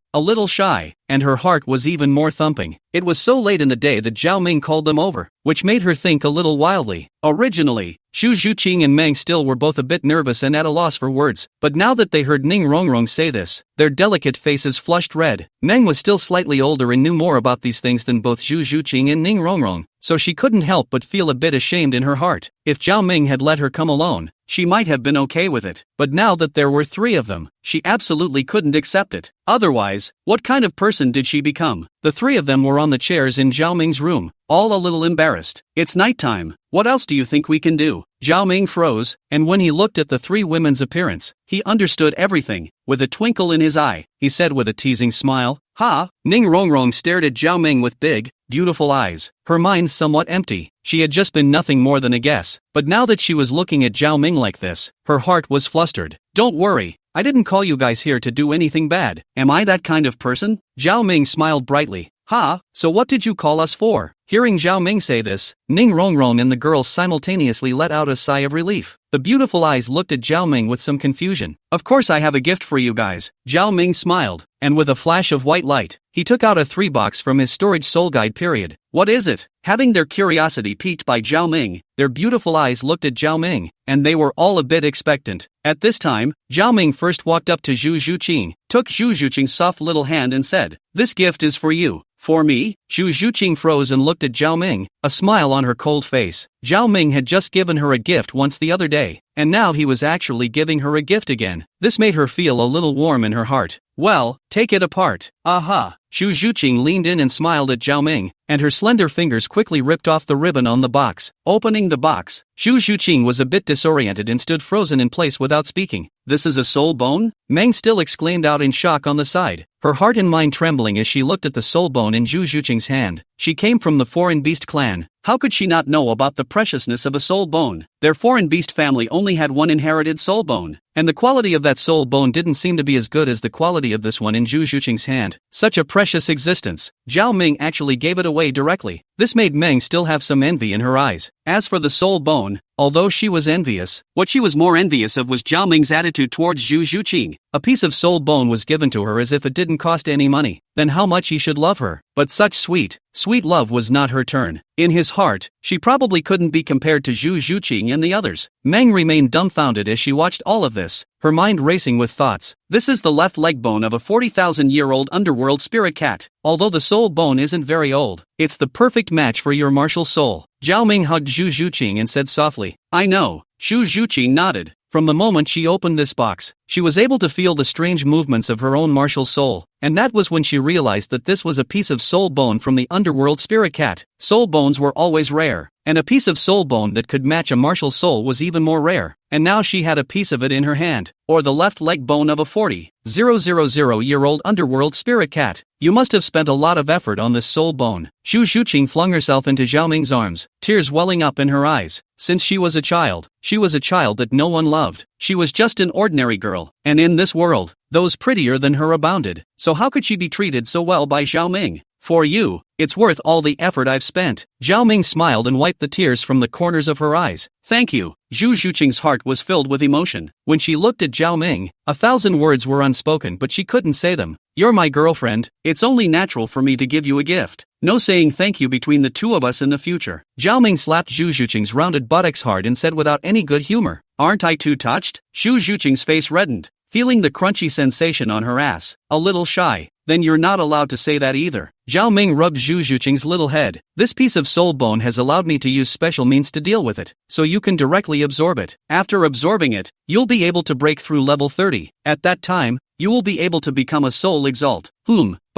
[SPEAKER 1] a little shy, and her heart was even more thumping. It was so late in the day that Zhao Ming called them over, which made her think a little wildly. Originally, Xu Zhuqing and Meng still were both a bit nervous and at a loss for words, but now that they heard Ning Rongrong say this, their delicate faces flushed red. Meng was still slightly older and knew more about these things than both Xu Zhuqing and Ning Rongrong, so she couldn't help but feel a bit ashamed in her heart. If Zhao Ming had let her come alone, she might have been okay with it, but now that there were 3 of them, she absolutely couldn't accept it. Otherwise, what kind of person did she become? The 3 of them were on the chairs in Zhao Ming's room, all a little embarrassed. It's nighttime. What else do you think we can do? Zhao Ming froze, and when he looked at the 3 women's appearance, he understood everything. With a twinkle in his eye, he said with a teasing smile, "Ha!" Ning Rongrong stared at Zhao Ming with big, beautiful eyes, her mind somewhat empty. She had just been nothing more than a guess, but now that she was looking at Zhao Ming like this, her heart was flustered. Don't worry, I didn't call you guys here to do anything bad. Am I that kind of person? Zhao Ming smiled brightly. Ha, so what did you call us for? Hearing Zhao Ming say this, Ning Rongrong and the girls simultaneously let out a sigh of relief. The beautiful eyes looked at Zhao Ming with some confusion. Of course I have a gift for you guys. Zhao Ming smiled, and with a flash of white light, he took out a 3-box from his storage soul guide period. What is it? Having their curiosity piqued by Zhao Ming, their beautiful eyes looked at Zhao Ming, and they were all a bit expectant. At this time, Zhao Ming first walked up to Xu Zhuqing, took Xu Zhuqing's soft little hand and said, "This gift is for you." For me? Xu Zhuqing froze and looked at Zhao Ming, a smile on her cold face. Zhao Ming had just given her a gift once the other day, and now he was actually giving her a gift again. This made her feel a little warm in her heart. Well, take it apart. Aha! Xu Zhuqing leaned in and smiled at Zhao Ming, and her slender fingers quickly ripped off the ribbon on the box. Opening the box, Xu Zhuqing was a bit disoriented and stood frozen in place without speaking. This is a soul bone? Meng still exclaimed out in shock on the side, her heart and mind trembling as she looked at the soul bone in Xu Zhuqing's hand. She came from the Foreign Beast clan. How could she not know about the preciousness of a soul bone? Their Foreign Beast family only had one inherited soul bone, and the quality of that soul bone didn't seem to be as good as the quality of this one in Xu Zhuqing's hand. Such a precious existence. Zhao Ming actually gave it away directly. This made Meng still have some envy in her eyes. As for the soul bone, although she was envious, what she was more envious of was Zhao Ming's attitude towards Xu Zhuqing. A piece of soul bone was given to her as if it didn't cost any money. Then how much he should love her. But such sweet, sweet love was not her turn. In his heart, she probably couldn't be compared to Xu Zhuqing and the others. Meng remained dumbfounded as she watched all of this, her mind racing with thoughts. This is the left leg bone of a 40,000-year-old underworld spirit cat. Although the soul bone isn't very old, it's the perfect match for your martial soul. Zhao Ming hugged Xu Zhuqing and said softly, "I know." Xu Zhuqing nodded. From the moment she opened this box, she was able to feel the strange movements of her own martial soul, and that was when she realized that this was a piece of soul bone from the underworld spirit cat. Soul bones were always rare, and a piece of soul bone that could match a martial soul was even more rare, and now she had a piece of it in her hand, or the left leg bone of a 40,000-year-old underworld spirit cat. You must have spent a lot of effort on this soul bone. Xu Zhuqing flung herself into Zhao Ming's arms, tears welling up in her eyes. Since she was a child that no one loved. She was just an ordinary girl, and in this world, those prettier than her abounded. So how could she be treated so well by Zhao Ming? For you, it's worth all the effort I've spent. Zhao Ming smiled and wiped the tears from the corners of her eyes. Thank you. Xu Zhuqing's heart was filled with emotion. When she looked at Zhao Ming, 1,000 words were unspoken but she couldn't say them. You're my girlfriend, it's only natural for me to give you a gift. No saying thank you between the two of us in the future. Zhao Ming slapped Xu Zhuqing's rounded buttocks hard and said without any good humor, "Aren't I too touched?" Xu Zhuqing's face reddened, feeling the crunchy sensation on her ass. A little shy. Then you're not allowed to say that either. Zhao Ming rubbed Xu Zhuqing's little head. This piece of soul bone has allowed me to use special means to deal with it, so you can directly absorb it. After absorbing it, you'll be able to break through level 30. At that time, you will be able to become a soul exalt.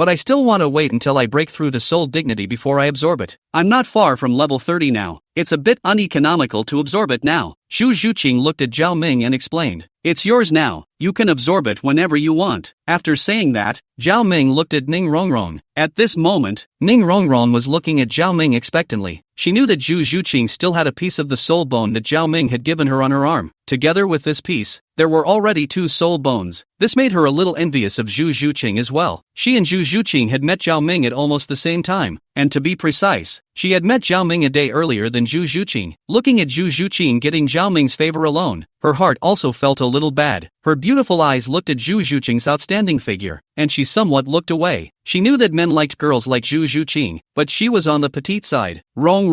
[SPEAKER 1] but I still want to wait until I break through to soul dignity before I absorb it. I'm not far from level 30 now. It's a bit uneconomical to absorb it now. Zhu Zhuqing looked at Zhao Ming and explained. It's yours now. You can absorb it whenever you want. After saying that, Zhao Ming looked at Ning Rongrong. At this moment, Ning Rongrong was looking at Zhao Ming expectantly. She knew that Zhu Zhuqing still had a piece of the soul bone that Zhao Ming had given her on her arm. Together with this piece, there were already 2 soul bones. This made her a little envious of Zhu Zhuqing as well. She and Zhu Zhuqing had met Zhao Ming at almost the same time, and to be precise, she had met Zhao Ming a day earlier than Zhu Zhuqing. Looking at Zhu Zhuqing getting Zhao Ming's favor alone, her heart also felt a little bad. Her beautiful eyes looked at Zhu Zhuqing's outstanding figure, and she somewhat looked away. She knew that men liked girls like Zhu Zhuqing, but she was on the petite side. Wrong,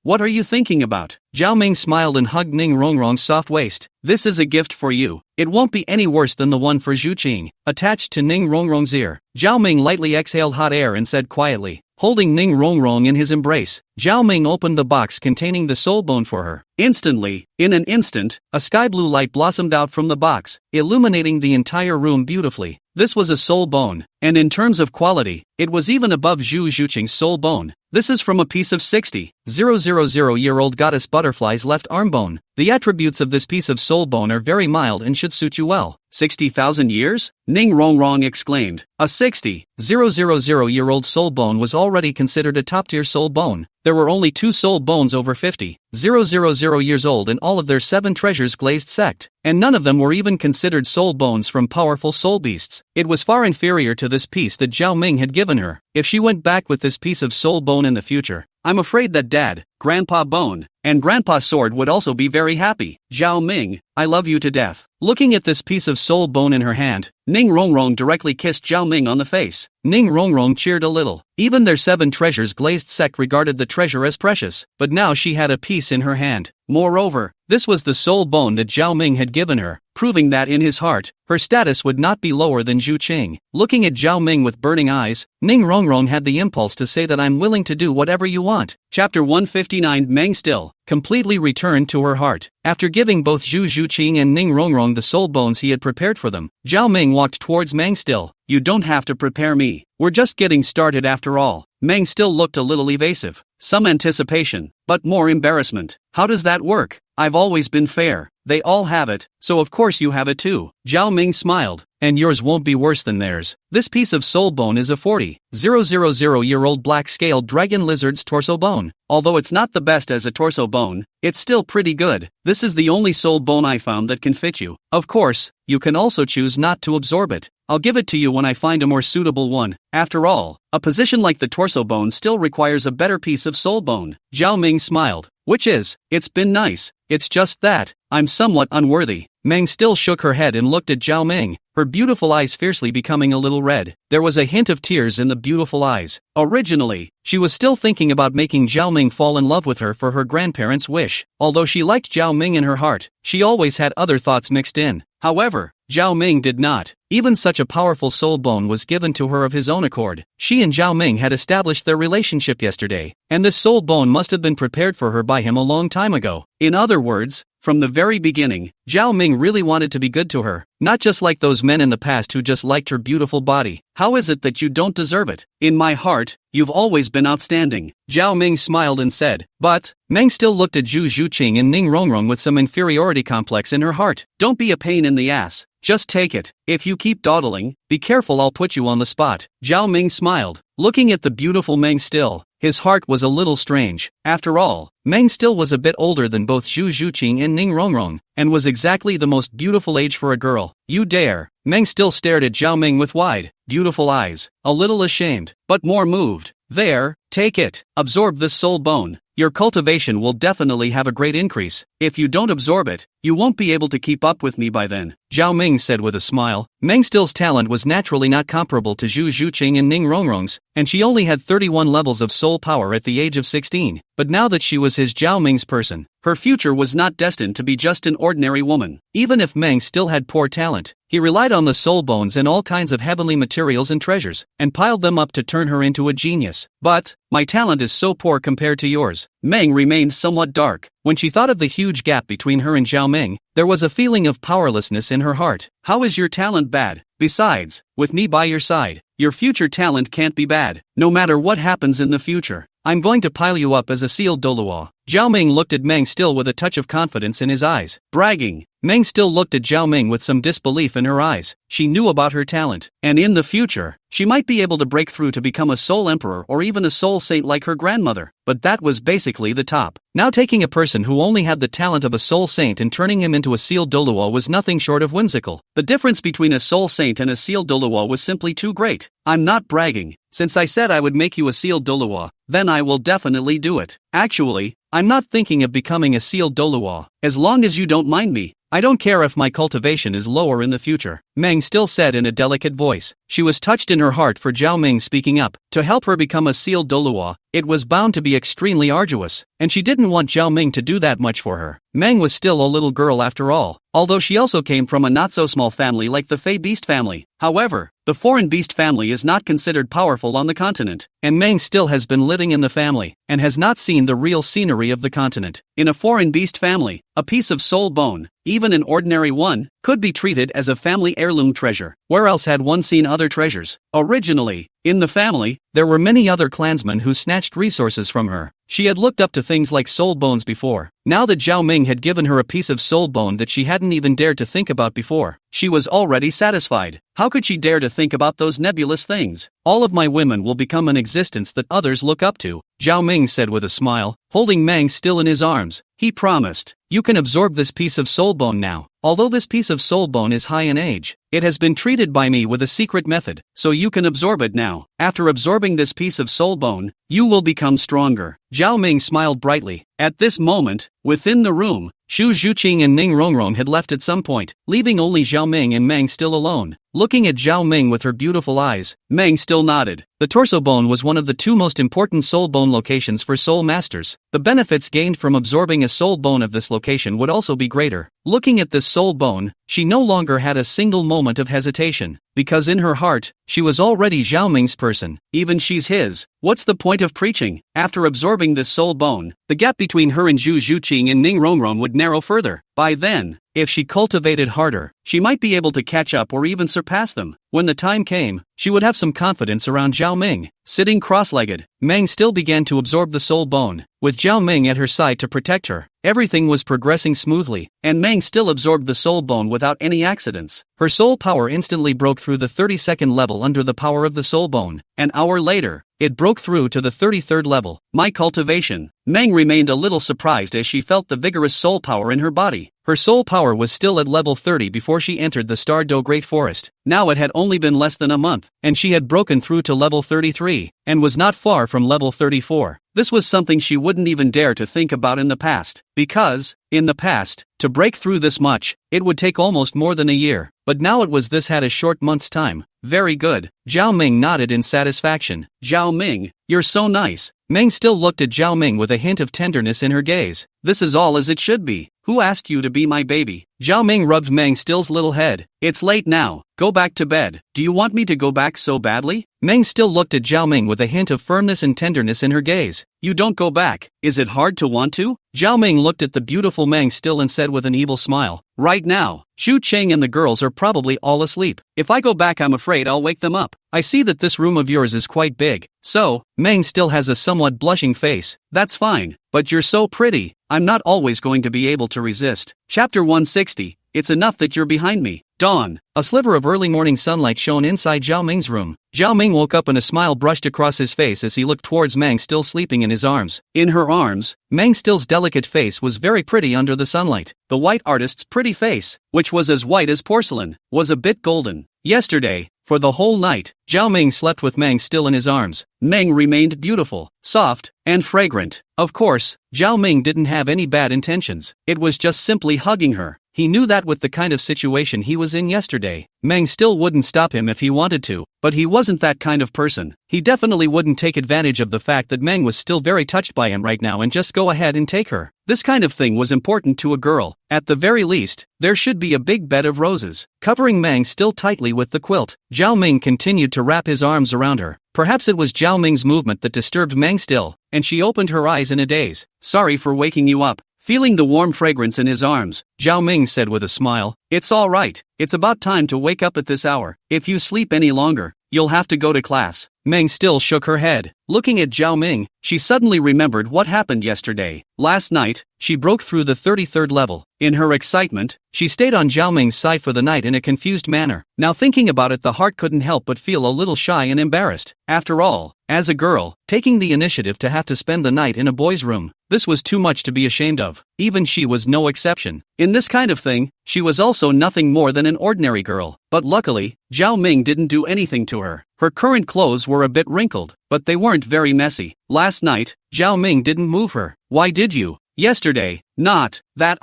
[SPEAKER 1] what are you thinking about? Zhao Ming smiled and hugged Ning Rongrong's soft waist. This is a gift for you. It won't be any worse than the one for Zhuqing. Attached to Ning Rongrong's ear, Zhao Ming lightly exhaled hot air and said quietly, holding Ning Rongrong in his embrace, Zhao Ming opened the box containing the soul bone for her. Instantly, in an instant, a sky blue light blossomed out from the box, illuminating the entire room beautifully. This was a soul bone, and in terms of quality, it was even above Zhu Zhuqing's soul bone. This is from a piece of 60,000-year-old goddess butterfly's left arm bone. The attributes of this piece of soul bone are very mild and should suit you well. 60,000 years? Ning Rongrong exclaimed. A 60,000-year-old soul bone was already considered a top-tier soul bone. There were only 2 soul bones over 50,000 years old in all of their 7 treasures glazed sect, and none of them were even considered soul bones from powerful soul beasts. It was far inferior to this piece that Zhao Ming had given her. If she went back with this piece of soul bone in the future, I'm afraid that Dad, Grandpa Bone, and Grandpa Sword would also be very happy. Zhao Ming, I love you to death. Looking at this piece of soul bone in her hand, Ning Rongrong directly kissed Zhao Ming on the face. Ning Rongrong cheered a little. Even their 7 treasures glazed sect regarded the treasure as precious, but now she had a piece in her hand. Moreover, this was the soul bone that Zhao Ming had given her, proving that in his heart, her status would not be lower than Zhu Qing. Looking at Zhao Ming with burning eyes, Ning Rongrong had the impulse to say that I'm willing to do whatever you want. Chapter 159 Meng still completely returned to her heart. After giving both Zhu Zhuqing and Ning Rongrong the soul bones he had prepared for them, Zhao Ming walked towards Meng still. You don't have to prepare me. We're just getting started after all. Meng still looked a little evasive. Some anticipation, but more embarrassment. How does that work? I've always been fair. They all have it, so of course you have it too. Zhao Ming smiled. And yours won't be worse than theirs. This piece of soul bone is a 40,000-year-old black-scaled dragon lizard's torso bone. Although it's not the best as a torso bone, it's still pretty good. This is the only soul bone I found that can fit you. Of course, you can also choose not to absorb it. I'll give it to you when I find a more suitable one. After all, a position like the torso bone still requires a better piece of soul bone. Zhao Ming smiled. It's been nice. It's just that, I'm somewhat unworthy. Meng still shook her head and looked at Zhao Ming, her beautiful eyes fiercely becoming a little red. There was a hint of tears in the beautiful eyes. Originally, she was still thinking about making Zhao Ming fall in love with her for her grandparents' wish. Although she liked Zhao Ming in her heart, she always had other thoughts mixed in. However, Zhao Ming did not. Even such a powerful soul bone was given to her of his own accord. She and Zhao Ming had established their relationship yesterday, and this soul bone must have been prepared for her by him a long time ago. In other words, from the very beginning, Zhao Ming really wanted to be good to her, not just like those men in the past who just liked her beautiful body. How is it that you don't deserve it? In my heart, you've always been outstanding. Zhao Ming smiled and said, but, Meng still looked at Zhu Zhuqing and Ning Rongrong with some inferiority complex in her heart. Don't be a pain in the ass. Just take it. If you keep dawdling, be careful I'll put you on the spot. Zhao Ming smiled. Looking at the beautiful Meng still, his heart was a little strange. After all, Meng still was a bit older than both Zhu Zhuqing and Ning Rongrong, and was exactly the most beautiful age for a girl. You dare? Meng still stared at Zhao Ming with wide, beautiful eyes, a little ashamed, but more moved. There, take it. Absorb this soul bone. Your cultivation will definitely have a great increase. If you don't absorb it, you won't be able to keep up with me by then. Zhao Ming said with a smile. Meng Still's talent was naturally not comparable to Zhu Zhuqing and Ning Rongrong's, and she only had 31 levels of soul power at the age of 16. But now that she was his Zhao Ming's person, her future was not destined to be just an ordinary woman. Even if Meng still had poor talent, he relied on the soul bones and all kinds of heavenly materials and treasures, and piled them up to turn her into a genius. But, my talent is so poor compared to yours. Meng remained somewhat dark. When she thought of the huge gap between her and Zhao Ming, there was a feeling of powerlessness in her heart. How is your talent bad? Besides, with me by your side, your future talent can't be bad. No matter what happens in the future, I'm going to pile you up as a sealed Douluo. Zhao Ming looked at Meng still with a touch of confidence in his eyes. Bragging. Meng still looked at Zhao Ming with some disbelief in her eyes. She knew about her talent, and in the future, she might be able to break through to become a soul emperor or even a soul saint like her grandmother. But that was basically the top. Now taking a person who only had the talent of a soul saint and turning him into a sealed Douluo was nothing short of whimsical. The difference between a soul saint and a sealed Douluo was simply too great. I'm not bragging. Since I said I would make you a sealed Douluo, then I will definitely do it. Actually, I'm not thinking of becoming a sealed Douluo. As long as you don't mind me, I don't care if my cultivation is lower in the future, Meng still said in a delicate voice. She was touched in her heart for Zhao Ming speaking up. To help her become a sealed Douluo, it was bound to be extremely arduous, and she didn't want Zhao Ming to do that much for her. Meng was still a little girl after all, although she also came from a not-so-small family like the Fey Beast family. However, the foreign beast family is not considered powerful on the continent, and Meng still has been living in the family, and has not seen the real scenery of the continent. In a foreign beast family, a piece of soul bone, even an ordinary one, could be treated as a family heirloom treasure. Where else had one seen other treasures? Originally, in the family, there were many other clansmen who snatched resources from her. She had looked up to things like soul bones before. Now that Zhao Ming had given her a piece of soul bone that she hadn't even dared to think about before, she was already satisfied. How could she dare to think about those nebulous things? All of my women will become an existence that others look up to, Zhao Ming said with a smile, holding Meng still in his arms. He promised, you can absorb this piece of soul bone now. Although this piece of soul bone is high in age, it has been treated by me with a secret method, so you can absorb it now. After absorbing this piece of soul bone, you will become stronger. Zhao Ming smiled brightly. At this moment, within the room, Xu Zhuqing and Ning Rongrong had left at some point, leaving only Zhao Ming and Meng still alone. Looking at Zhao Ming with her beautiful eyes, Meng still nodded. The torso bone was one of the two most important soul bone locations for soul masters. The benefits gained from absorbing a soul bone of this location would also be greater. Looking at this soul bone, she no longer had a single moment of hesitation, because in her heart, she was already Zhao Ming's person. Even she's his. What's the point of preaching? After absorbing this soul bone, the gap between her and Xu Zhuqing and Ning Rongrong would narrow further. By then, if she cultivated harder, she might be able to catch up or even surpass them. When the time came, she would have some confidence around Zhao Ming. Sitting cross-legged, Meng still began to absorb the soul bone. With Zhao Ming at her side to protect her, everything was progressing smoothly, and Meng still absorbed the soul bone without any accidents. Her soul power instantly broke through the 32nd level under the power of the soul bone. An hour later, it broke through to the 33rd level. My cultivation. Meng remained a little surprised as she felt the vigorous soul power in her body. Her soul power was still at level 30 before she entered the Star Do Great Forest. Now it had only been less than a month, and she had broken through to level 33, and was not far from level 34. This was something she wouldn't even dare to think about in the past, because, in the past, to break through this much, it would take almost more than a year, but now this had a short month's time. Very good. Zhao Ming nodded in satisfaction. Zhao Ming, you're so nice. Meng still looked at Zhao Ming with a hint of tenderness in her gaze. This is all as it should be. Who asked you to be my baby? Zhao Ming rubbed Meng Still's little head. It's late now. Go back to bed. Do you want me to go back so badly? Meng still looked at Zhao Ming with a hint of firmness and tenderness in her gaze. You don't go back. Is it hard to want to? Zhao Ming looked at the beautiful Meng Still and said with an evil smile. Right now, Xu Cheng and the girls are probably all asleep. If I go back, I'm afraid I'll wake them up. I see that this room of yours is quite big. So, Meng still has a somewhat blushing face. That's fine, but you're so pretty. I'm not always going to be able to resist. Chapter 160. It's enough that you're behind me. Dawn. A sliver of early morning sunlight shone inside Zhao Ming's room. Zhao Ming woke up and a smile brushed across his face as he looked towards Meng Still sleeping in his arms. In her arms, Meng Still's delicate face was very pretty under the sunlight. The white artist's pretty face, which was as white as porcelain, was a bit golden. Yesterday, for the whole night, Zhao Ming slept with Meng Still in his arms. Meng remained beautiful, soft, and fragrant. Of course, Zhao Ming didn't have any bad intentions. It was just simply hugging her. He knew that with the kind of situation he was in yesterday, Meng Still wouldn't stop him if he wanted to, but he wasn't that kind of person. He definitely wouldn't take advantage of the fact that Meng was still very touched by him right now and just go ahead and take her. This kind of thing was important to a girl. At the very least, there should be a big bed of roses, covering Meng Still tightly with the quilt. Zhao Ming continued to wrap his arms around her. Perhaps it was Zhao Ming's movement that disturbed Meng Still, and she opened her eyes in a daze. Sorry for waking you up. Feeling the warm fragrance in his arms, Zhao Ming said with a smile, "It's all right, it's about time to wake up at this hour. If you sleep any longer, you'll have to go to class." Meng still shook her head. Looking at Zhao Ming, she suddenly remembered what happened yesterday. Last night, she broke through the 33rd level. In her excitement, she stayed on Zhao Ming's side for the night in a confused manner. Now thinking about it, the heart couldn't help but feel a little shy and embarrassed. After all, as a girl, taking the initiative to have to spend the night in a boy's room, this was too much to be ashamed of. Even she was no exception. In this kind of thing, she was also nothing more than an ordinary girl. But luckily, Zhao Ming didn't do anything to her. Her current clothes were a bit wrinkled, but they weren't very messy. Last night, Zhao Ming didn't move her. Why did you? Yesterday, not that.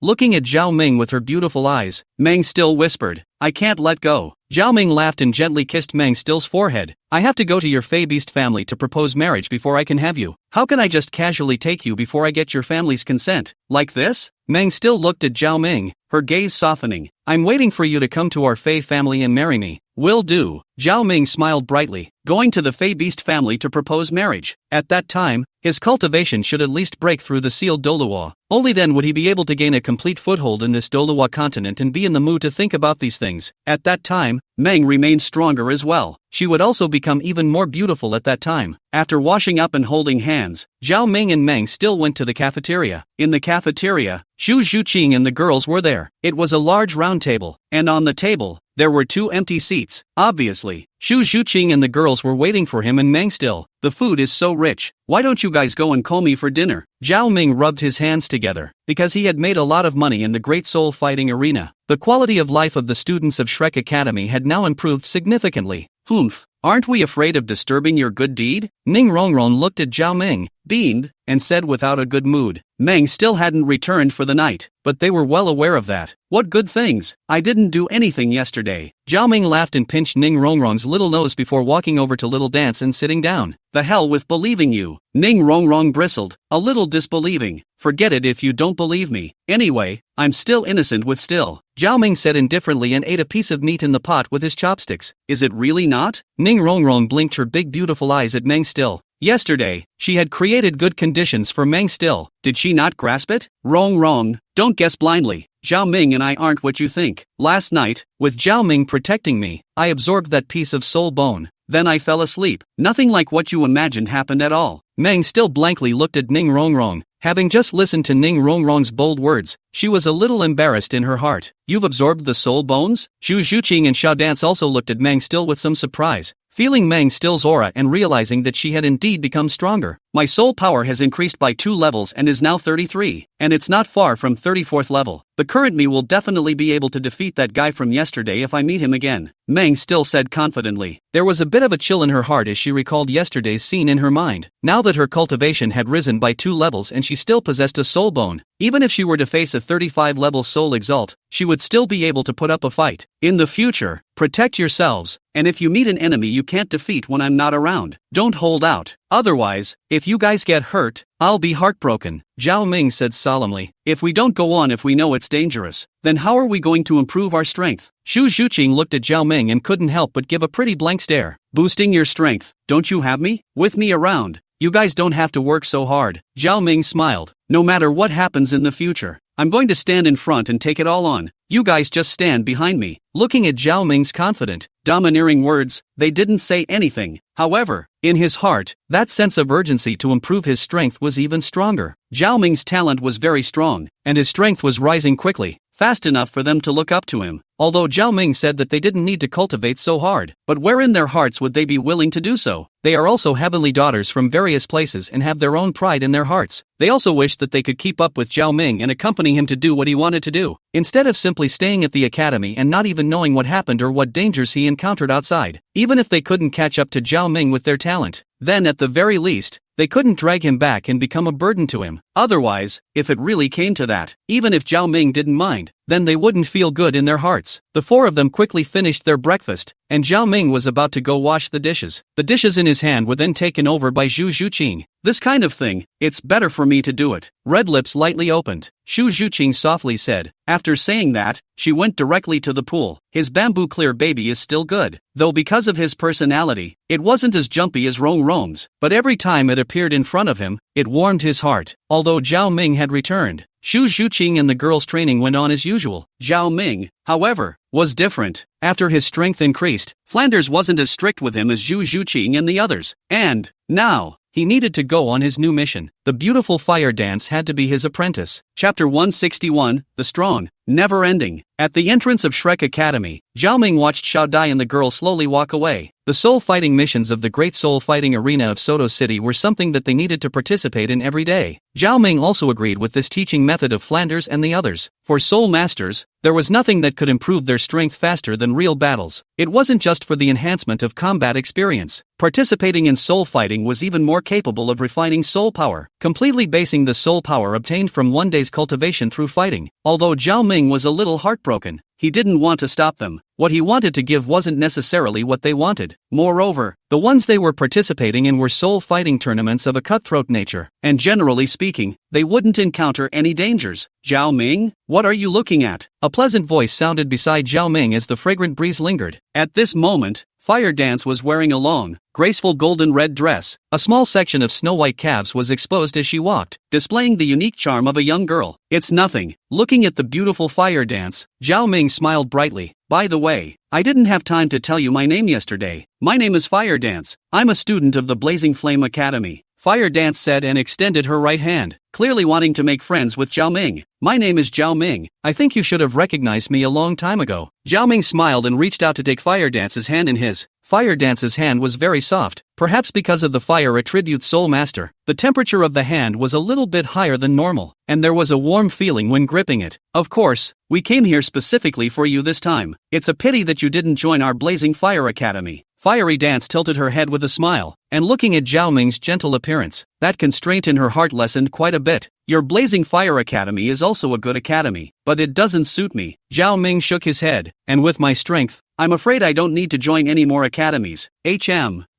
[SPEAKER 1] Looking at Zhao Ming with her beautiful eyes, Meng Still whispered, "I can't let go." Zhao Ming laughed and gently kissed Meng Still's forehead. "I have to go to your Fey Beast family to propose marriage before I can have you. How can I just casually take you before I get your family's consent? Like this?" Meng Still looked at Zhao Ming, her gaze softening. "I'm waiting for you to come to our Fey family and marry me." "Will do." Zhao Ming smiled brightly, going to the Fey Beast family to propose marriage. At that time, his cultivation should at least break through the sealed Douluo. Only then would he be able to gain a complete foothold in this Douluo continent and be in the mood to think about these things. At that time, Meng remained stronger as well. She would also become even more beautiful at that time. After washing up and holding hands, Zhao Ming and Meng Still went to the cafeteria. In the cafeteria, Xu Zhuqing and the girls were there. It was a large round table, and on the table, there were 2 empty seats. Obviously, Xu Zhuqing and the girls were waiting for him and Meng Still. "The food is so rich. Why don't you guys go and call me for dinner?" Zhao Ming rubbed his hands together, because he had made a lot of money in the Great Soul Fighting arena. The quality of life of the students of Shrek Academy had now improved significantly. "Humph, aren't we afraid of disturbing your good deed?" Ning Rongrong looked at Zhao Ming, beamed, and said without a good mood. Meng still hadn't returned for the night, but they were well aware of that. "What good things? I didn't do anything yesterday." Zhao Ming laughed and pinched Ning Rongrong's little nose before walking over to Little Dance and sitting down. "The hell with believing you." Ning Rongrong bristled, a little disbelieving. "Forget it if you don't believe me. Anyway, I'm still innocent with still." Zhao Ming said indifferently and ate a piece of meat in the pot with his chopsticks. "Is it really not?" Ning Rongrong blinked her big beautiful eyes at Meng Still. Yesterday, she had created good conditions for Meng Still. Did she not grasp it? Wrong. Don't guess blindly. Zhao Ming and I aren't what you think. Last night, with Zhao Ming protecting me, I absorbed that piece of soul bone. Then I fell asleep. Nothing like what you imagined happened at all. Meng Still blankly looked at Ning Rongrong. Having just listened to Ning Rongrong's bold words, she was a little embarrassed in her heart. "You've absorbed the soul bones?" Xu Zhuqing and Xiao Dance also looked at Meng Still with some surprise. Feeling Meng Still's aura and realizing that she had indeed become stronger. "My soul power has increased by 2 levels and is now 33, and it's not far from 34th level. The current me will definitely be able to defeat that guy from yesterday if I meet him again," Meng Still said confidently. There was a bit of a chill in her heart as she recalled yesterday's scene in her mind. Now that her cultivation had risen by 2 levels and she still possessed a soul bone, even if she were to face a 35-level soul exalt, she would still be able to put up a fight. "In the future, protect yourselves, and if you meet an enemy you can't defeat when I'm not around, don't hold out. Otherwise, if you guys get hurt, I'll be heartbroken," Zhao Ming said solemnly. "If we don't go on if we know it's dangerous, then how are we going to improve our strength?" Xu Zhuqing looked at Zhao Ming and couldn't help but give a pretty blank stare. "Boosting your strength, don't you have me? With me around, you guys don't have to work so hard." Zhao Ming smiled. "No matter what happens in the future, I'm going to stand in front and take it all on. You guys just stand behind me." Looking at Zhao Ming's confident, domineering words, they didn't say anything. However, in his heart, that sense of urgency to improve his strength was even stronger. Zhao Ming's talent was very strong, and his strength was rising quickly, fast enough for them to look up to him. Although Zhao Ming said that they didn't need to cultivate so hard, but where in their hearts would they be willing to do so? They are also heavenly daughters from various places and have their own pride in their hearts. They also wished that they could keep up with Zhao Ming and accompany him to do what he wanted to do, instead of simply staying at the academy and not even knowing what happened or what dangers he encountered outside. Even if they couldn't catch up to Zhao Ming with their talent, then at the very least, they couldn't drag him back and become a burden to him. Otherwise, if it really came to that, even if Zhao Ming didn't mind, then they wouldn't feel good in their hearts. The 4 of them quickly finished their breakfast, and Zhao Ming was about to go wash the dishes. The dishes in his hand were then taken over by Xu Zhuqing. "This kind of thing, it's better for me to do it." Red lips lightly opened, Xu Zhuqing softly said. After saying that, she went directly to the pool. His bamboo clear baby is still good, though because of his personality, it wasn't as jumpy as Rong Rong's, but every time it appeared in front of him, it warmed his heart. Although Zhao Ming had returned, Xu Zhuqing and the girls' training went on as usual. Zhao Ming, however, was different. After his strength increased, Flanders wasn't as strict with him as Xu Zhuqing and the others. And, now, he needed to go on his new mission. The beautiful fire dance had to be his apprentice. Chapter 161, The Strong, Never Ending. At the entrance of Shrek Academy, Zhao Ming watched Xiao Dai and the girl slowly walk away. The soul fighting missions of the Great Soul Fighting Arena of Soto City were something that they needed to participate in every day. Zhao Ming also agreed with this teaching method of Flanders and the others. For soul masters, there was nothing that could improve their strength faster than real battles. It wasn't just for the enhancement of combat experience. Participating in soul fighting was even more capable of refining soul power, completely basing the soul power obtained from one day's cultivation through fighting. Although Zhao Ming was a little heartbroken, he didn't want to stop them. What he wanted to give wasn't necessarily what they wanted. Moreover, the ones they were participating in were soul fighting tournaments of a cutthroat nature, and generally speaking, they wouldn't encounter any dangers. Zhao Ming, what are you looking at? A pleasant voice sounded beside Zhao Ming as the fragrant breeze lingered. At this moment, Fire Dance was wearing a long, graceful golden red dress. A small section of snow-white calves was exposed as she walked, displaying the unique charm of a young girl. It's nothing. Looking at the beautiful Fire Dance, Zhao Ming smiled brightly. By the way, I didn't have time to tell you my name yesterday. My name is Fire Dance. I'm a student of the Blazing Flame Academy. Fire Dance said and extended her right hand, clearly wanting to make friends with Zhao Ming. My name is Zhao Ming. I think you should have recognized me a long time ago. Zhao Ming smiled and reached out to take Fire Dance's hand in his. Fire Dance's hand was very soft, perhaps because of the fire attribute Soul Master. The temperature of the hand was a little bit higher than normal, and there was a warm feeling when gripping it. Of course, we came here specifically for you this time. It's a pity that you didn't join our Blazing Fire Academy. Fiery Dance tilted her head with a smile, and looking at Zhao Ming's gentle appearance, that constraint in her heart lessened quite a bit. Your Blazing Fire Academy is also a good academy, but it doesn't suit me. Zhao Ming shook his head, and with my strength, I'm afraid I don't need to join any more academies.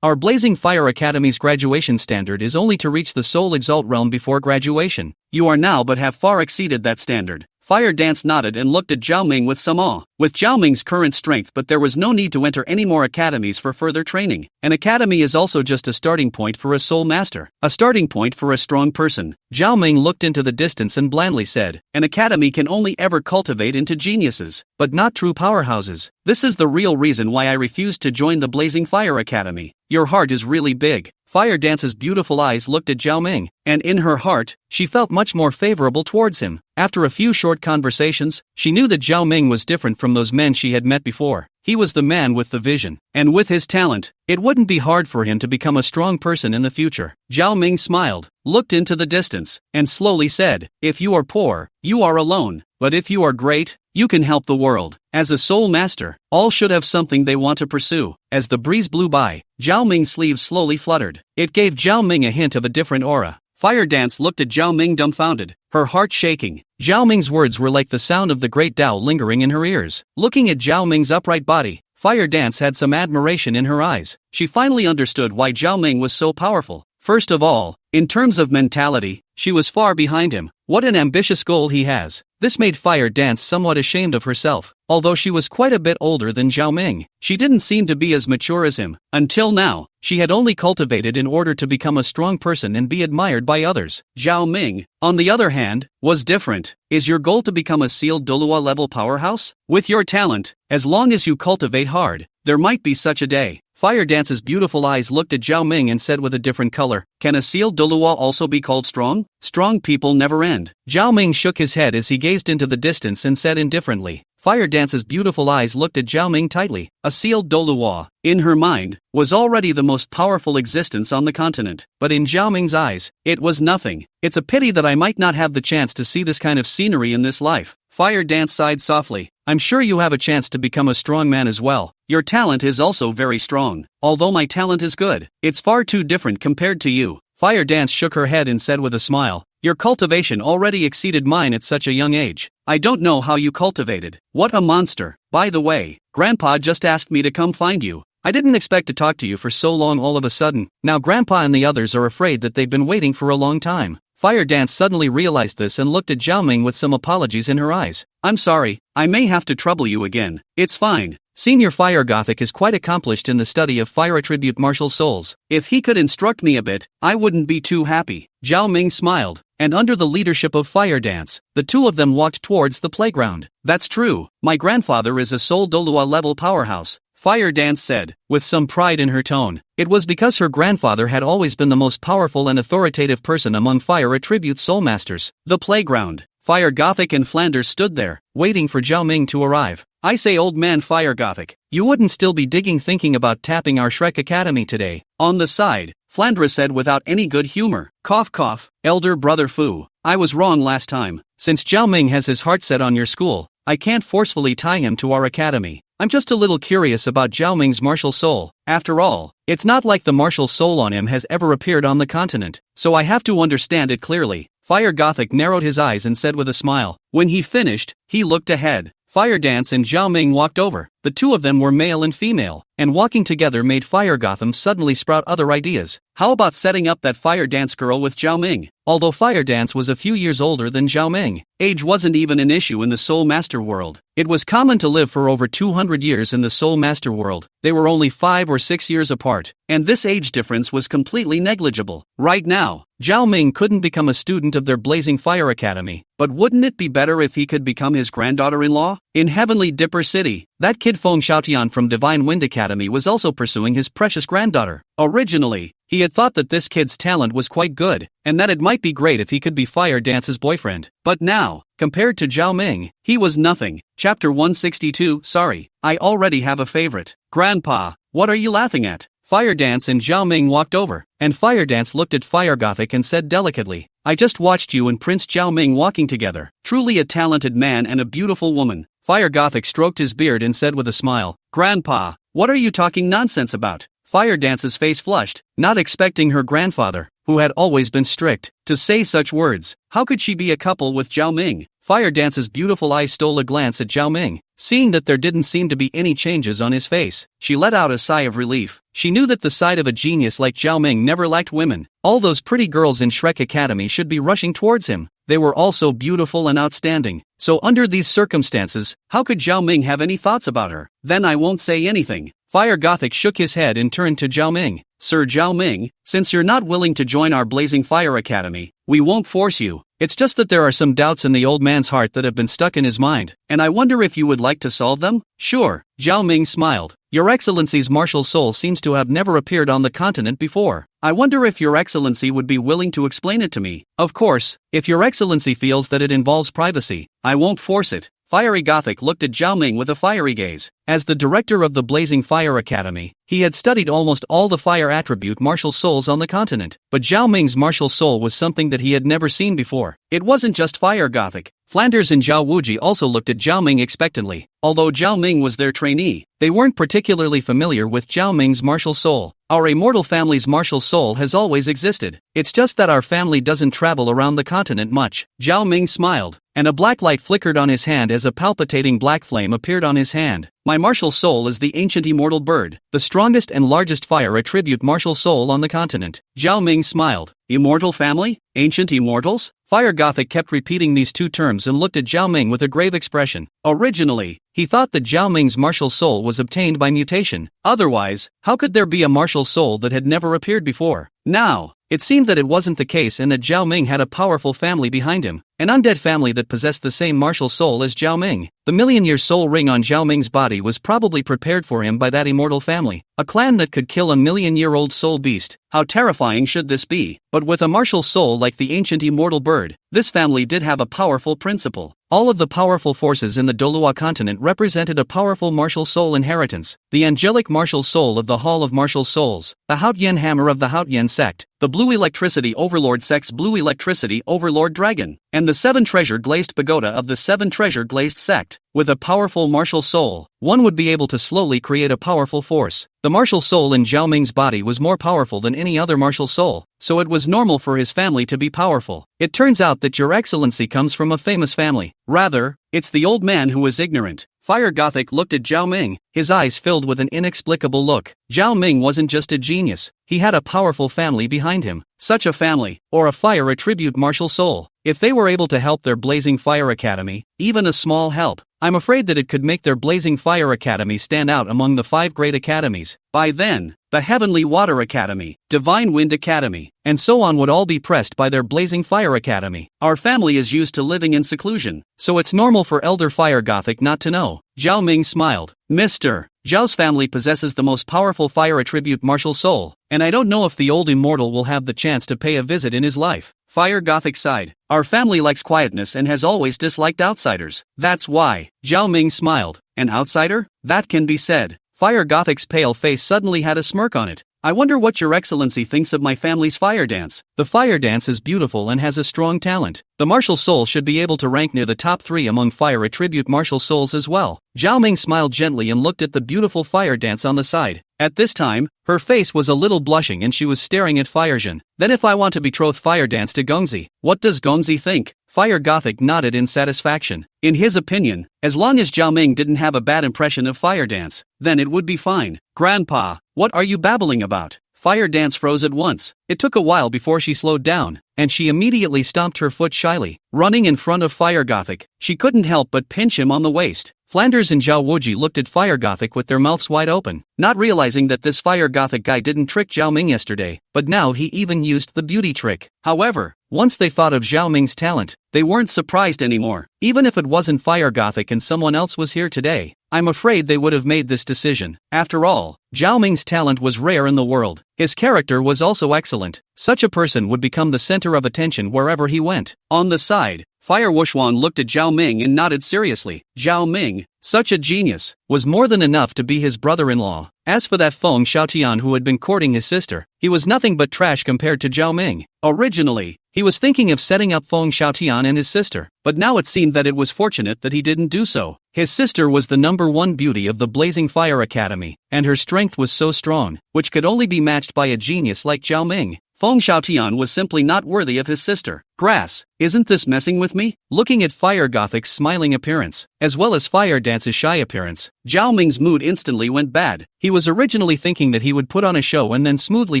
[SPEAKER 1] Our Blazing Fire Academy's graduation standard is only to reach the Soul Exalt realm before graduation. You are now but have far exceeded that standard. Fire Dance nodded and looked at Zhao Ming with some awe. With Zhao Ming's current strength, but there was no need to enter any more academies for further training. An academy is also just a starting point for a soul master, a starting point for a strong person. Zhao Ming looked into the distance and blandly said, an academy can only ever cultivate into geniuses, but not true powerhouses. This is the real reason why I refused to join the Blazing Fire Academy. Your heart is really big. Fire Dance's beautiful eyes looked at Zhao Ming, and in her heart, she felt much more favorable towards him. After a few short conversations, she knew that Zhao Ming was different from those men she had met before. He was the man with the vision, and with his talent, it wouldn't be hard for him to become a strong person in the future. Zhao Ming smiled, looked into the distance, and slowly said, if you are poor, you are alone, but if you are great, you can help the world. As a soul master, all should have something they want to pursue. As the breeze blew by, Zhao Ming's sleeves slowly fluttered. It gave Zhao Ming a hint of a different aura. Fire Dance looked at Zhao Ming dumbfounded, her heart shaking. Zhao Ming's words were like the sound of the great Tao lingering in her ears. Looking at Zhao Ming's upright body, Fire Dance had some admiration in her eyes. She finally understood why Zhao Ming was so powerful. First of all, in terms of mentality, she was far behind him. What an ambitious goal he has. This made Fire Dance somewhat ashamed of herself. Although she was quite a bit older than Zhao Ming, she didn't seem to be as mature as him. Until now, she had only cultivated in order to become a strong person and be admired by others. Zhao Ming, on the other hand, was different. Is your goal to become a sealed Douluo level powerhouse? With your talent, as long as you cultivate hard, there might be such a day. Fire Dance's beautiful eyes looked at Zhao Ming and said with a different color, can a sealed Douluo also be called strong? Strong people never end. Zhao Ming shook his head as he gazed into the distance and said indifferently. Fire Dance's beautiful eyes looked at Zhao Ming tightly. A sealed Douluo, in her mind, was already the most powerful existence on the continent. But in Zhao Ming's eyes, it was nothing. It's a pity that I might not have the chance to see this kind of scenery in this life. Fire Dance sighed softly. I'm sure you have a chance to become a strong man as well. Your talent is also very strong. Although my talent is good, it's far too different compared to you. Fire Dance shook her head and said with a smile, your cultivation already exceeded mine at such a young age. I don't know how you cultivated. What a monster. By the way, Grandpa just asked me to come find you. I didn't expect to talk to you for so long all of a sudden. Now Grandpa and the others are afraid that they've been waiting for a long time. Fire Dance suddenly realized this and looked at Zhao Ming with some apologies in her eyes. I'm sorry, I may have to trouble you again. It's fine. Senior Fire Gothic is quite accomplished in the study of fire attribute martial souls. If he could instruct me a bit, I wouldn't be too happy. Zhao Ming smiled, and under the leadership of Fire Dance, the two of them walked towards the playground. That's true, my grandfather is a Soul Douluo level powerhouse, Fire Dance said, with some pride in her tone. It was because her grandfather had always been the most powerful and authoritative person among fire attribute soul masters. The playground. Fire Gothic and Flanders stood there, waiting for Zhao Ming to arrive. I say, old man Fire Gothic, you wouldn't still be digging thinking about tapping our Shrek Academy today. On the side, Flanders said without any good humor. Cough cough, elder brother Fu, I was wrong last time. Since Zhao Ming has his heart set on your school, I can't forcefully tie him to our academy. I'm just a little curious about Zhao Ming's martial soul. After all, it's not like the martial soul on him has ever appeared on the continent, so I have to understand it clearly. Fire Gothic narrowed his eyes and said with a smile. When he finished, he looked ahead. Fire Dance and Zhao Ming walked over. The two of them were male and female, and walking together made Fire Gotham suddenly sprout other ideas. How about setting up that Fire Dance girl with Zhao Ming? Although Fire Dance was a few years older than Zhao Ming, age wasn't even an issue in the Soul Master world. It was common to live for over 200 years in the Soul Master world. They were only 5 or 6 years apart, and this age difference was completely negligible. Right now, Zhao Ming couldn't become a student of their Blazing Fire Academy, but wouldn't it be better if he could become his granddaughter-in-law? In Heavenly Dipper City, that kid Feng Xiaotian from Divine Wind Academy was also pursuing his precious granddaughter. Originally, he had thought that this kid's talent was quite good, and that it might be great if he could be Fire Dance's boyfriend. But now, compared to Zhao Ming, he was nothing. Chapter 162, sorry, I already have a favorite. Grandpa, what are you laughing at? Fire Dance and Zhao Ming walked over, and Fire Dance looked at Fire Gothic and said delicately, I just watched you and Prince Zhao Ming walking together. Truly a talented man and a beautiful woman. Fire Gothic stroked his beard and said with a smile, Grandpa, what are you talking nonsense about? Fire Dance's face flushed, not expecting her grandfather, who had always been strict, to say such words. How could she be a couple with Zhao Ming? Fire Dance's beautiful eyes stole a glance at Zhao Ming. Seeing that there didn't seem to be any changes on his face, she let out a sigh of relief. She knew that the side of a genius like Zhao Ming never lacked women. All those pretty girls in Shrek Academy should be rushing towards him. They were all so beautiful and outstanding. So under these circumstances, how could Zhao Ming have any thoughts about her? Then I won't say anything. Fire Gothic shook his head and turned to Zhao Ming. Sir Zhao Ming, since you're not willing to join our Blazing Fire Academy, we won't force you. It's just that there are some doubts in the old man's heart that have been stuck in his mind, and I wonder if you would like to solve them? Sure, Zhao Ming smiled. Your Excellency's martial soul seems to have never appeared on the continent before. I wonder if Your Excellency would be willing to explain it to me. Of course, if Your Excellency feels that it involves privacy, I won't force it. Fiery Gothic looked at Zhao Ming with a fiery gaze. As the director of the Blazing Fire Academy, he had studied almost all the fire attribute martial souls on the continent, but Zhao Ming's martial soul was something that he had never seen before. It wasn't just Fire Gothic. Flanders and Zhao Wuji also looked at Zhao Ming expectantly. Although Zhao Ming was their trainee, they weren't particularly familiar with Zhao Ming's martial soul. Our immortal family's martial soul has always existed. It's just that our family doesn't travel around the continent much. Zhao Ming smiled, and a black light flickered on his hand as a palpitating black flame appeared on his hand. My martial soul is the ancient immortal bird, the strongest and largest fire attribute martial soul on the continent. Zhao Ming smiled. Immortal family? Ancient immortals? Fire Gothic kept repeating these two terms and looked at Zhao Ming with a grave expression. Originally, he thought that Zhao Ming's martial soul was obtained by mutation. Otherwise, how could there be a martial soul that had never appeared before? Now, it seemed that it wasn't the case and that Zhao Ming had a powerful family behind him, an undead family that possessed the same martial soul as Zhao Ming. The million-year soul ring on Zhao Ming's body was probably prepared for him by that immortal family, a clan that could kill a million-year-old soul beast. How terrifying should this be? But with a martial soul like the ancient immortal bird, this family did have a powerful principle. All of the powerful forces in the Douluo continent represented a powerful martial soul inheritance. The angelic martial soul of the Hall of Martial Souls, the Haotian Hammer of the Haotian sect, the Blue Electricity Overlord sect's Blue Electricity Overlord Dragon, and the 7 Treasure Glazed Pagoda of the 7 Treasure Glazed sect. With a powerful martial soul, one would be able to slowly create a powerful force. The martial soul in Zhao Ming's body was more powerful than any other martial soul, so it was normal for his family to be powerful. It turns out that Your Excellency comes from a famous family. Rather, it's the old man who is ignorant. Fire Gothic looked at Zhao Ming, his eyes filled with an inexplicable look. Zhao Ming wasn't just a genius, he had a powerful family behind him. Such a family, or a fire attribute martial soul, if they were able to help their Blazing Fire Academy, even a small help, I'm afraid that it could make their Blazing Fire Academy stand out among the 5 great academies. By then, the Heavenly Water Academy, Divine Wind Academy, and so on would all be pressed by their Blazing Fire Academy. Our family is used to living in seclusion, so it's normal for Elder Fire Gothic not to know. Zhao Ming smiled. Mr. Zhao's family possesses the most powerful fire attribute martial soul, and I don't know if the old immortal will have the chance to pay a visit in his life. Fire Gothic sighed. Our family likes quietness and has always disliked outsiders. That's why. Zhao Ming smiled. An outsider? That can be said. Fire Gothic's pale face suddenly had a smirk on it. I wonder what your excellency thinks of my family's fire dance. The fire dance is beautiful and has a strong talent. The martial soul should be able to rank near the top 3 among fire attribute martial souls as well. Zhao Ming smiled gently and looked at the beautiful fire dance on the side. At this time, her face was a little blushing and she was staring at Firejin. Then if I want to betroth fire dance to Gongzi, what does Gongzi think? Fire Gothic nodded in satisfaction. In his opinion, as long as Zhao Ming didn't have a bad impression of fire dance, then it would be fine. Grandpa, what are you babbling about? Fire Dance froze at once. It took a while before she slowed down, and she immediately stomped her foot shyly, running in front of Fire Gothic. She couldn't help but pinch him on the waist. Flanders and Zhao Wuji looked at Fire Gothic with their mouths wide open, not realizing that this Fire Gothic guy didn't trick Zhao Ming yesterday, but now he even used the beauty trick. However, once they thought of Zhao Ming's talent, they weren't surprised anymore. Even if it wasn't Fire Gothic and someone else was here today, I'm afraid they would have made this decision. After all, Zhao Ming's talent was rare in the world. His character was also excellent. Such a person would become the center of attention wherever he went. On the side, Fire Wuxuan looked at Zhao Ming and nodded seriously. Zhao Ming, such a genius, was more than enough to be his brother-in-law. As for that Feng Xiaotian who had been courting his sister, he was nothing but trash compared to Zhao Ming. Originally, he was thinking of setting up Feng Xiaotian and his sister, but now it seemed that it was fortunate that he didn't do so. His sister was the #1 beauty of the Blazing Fire Academy, and her strength was so strong, which could only be matched by a genius like Zhao Ming. Feng Xiaotian was simply not worthy of his sister. Grass, isn't this messing with me? Looking at Fire Gothic's smiling appearance, as well as Fire Dance's shy appearance, Zhao Ming's mood instantly went bad. He was originally thinking that he would put on a show and then smoothly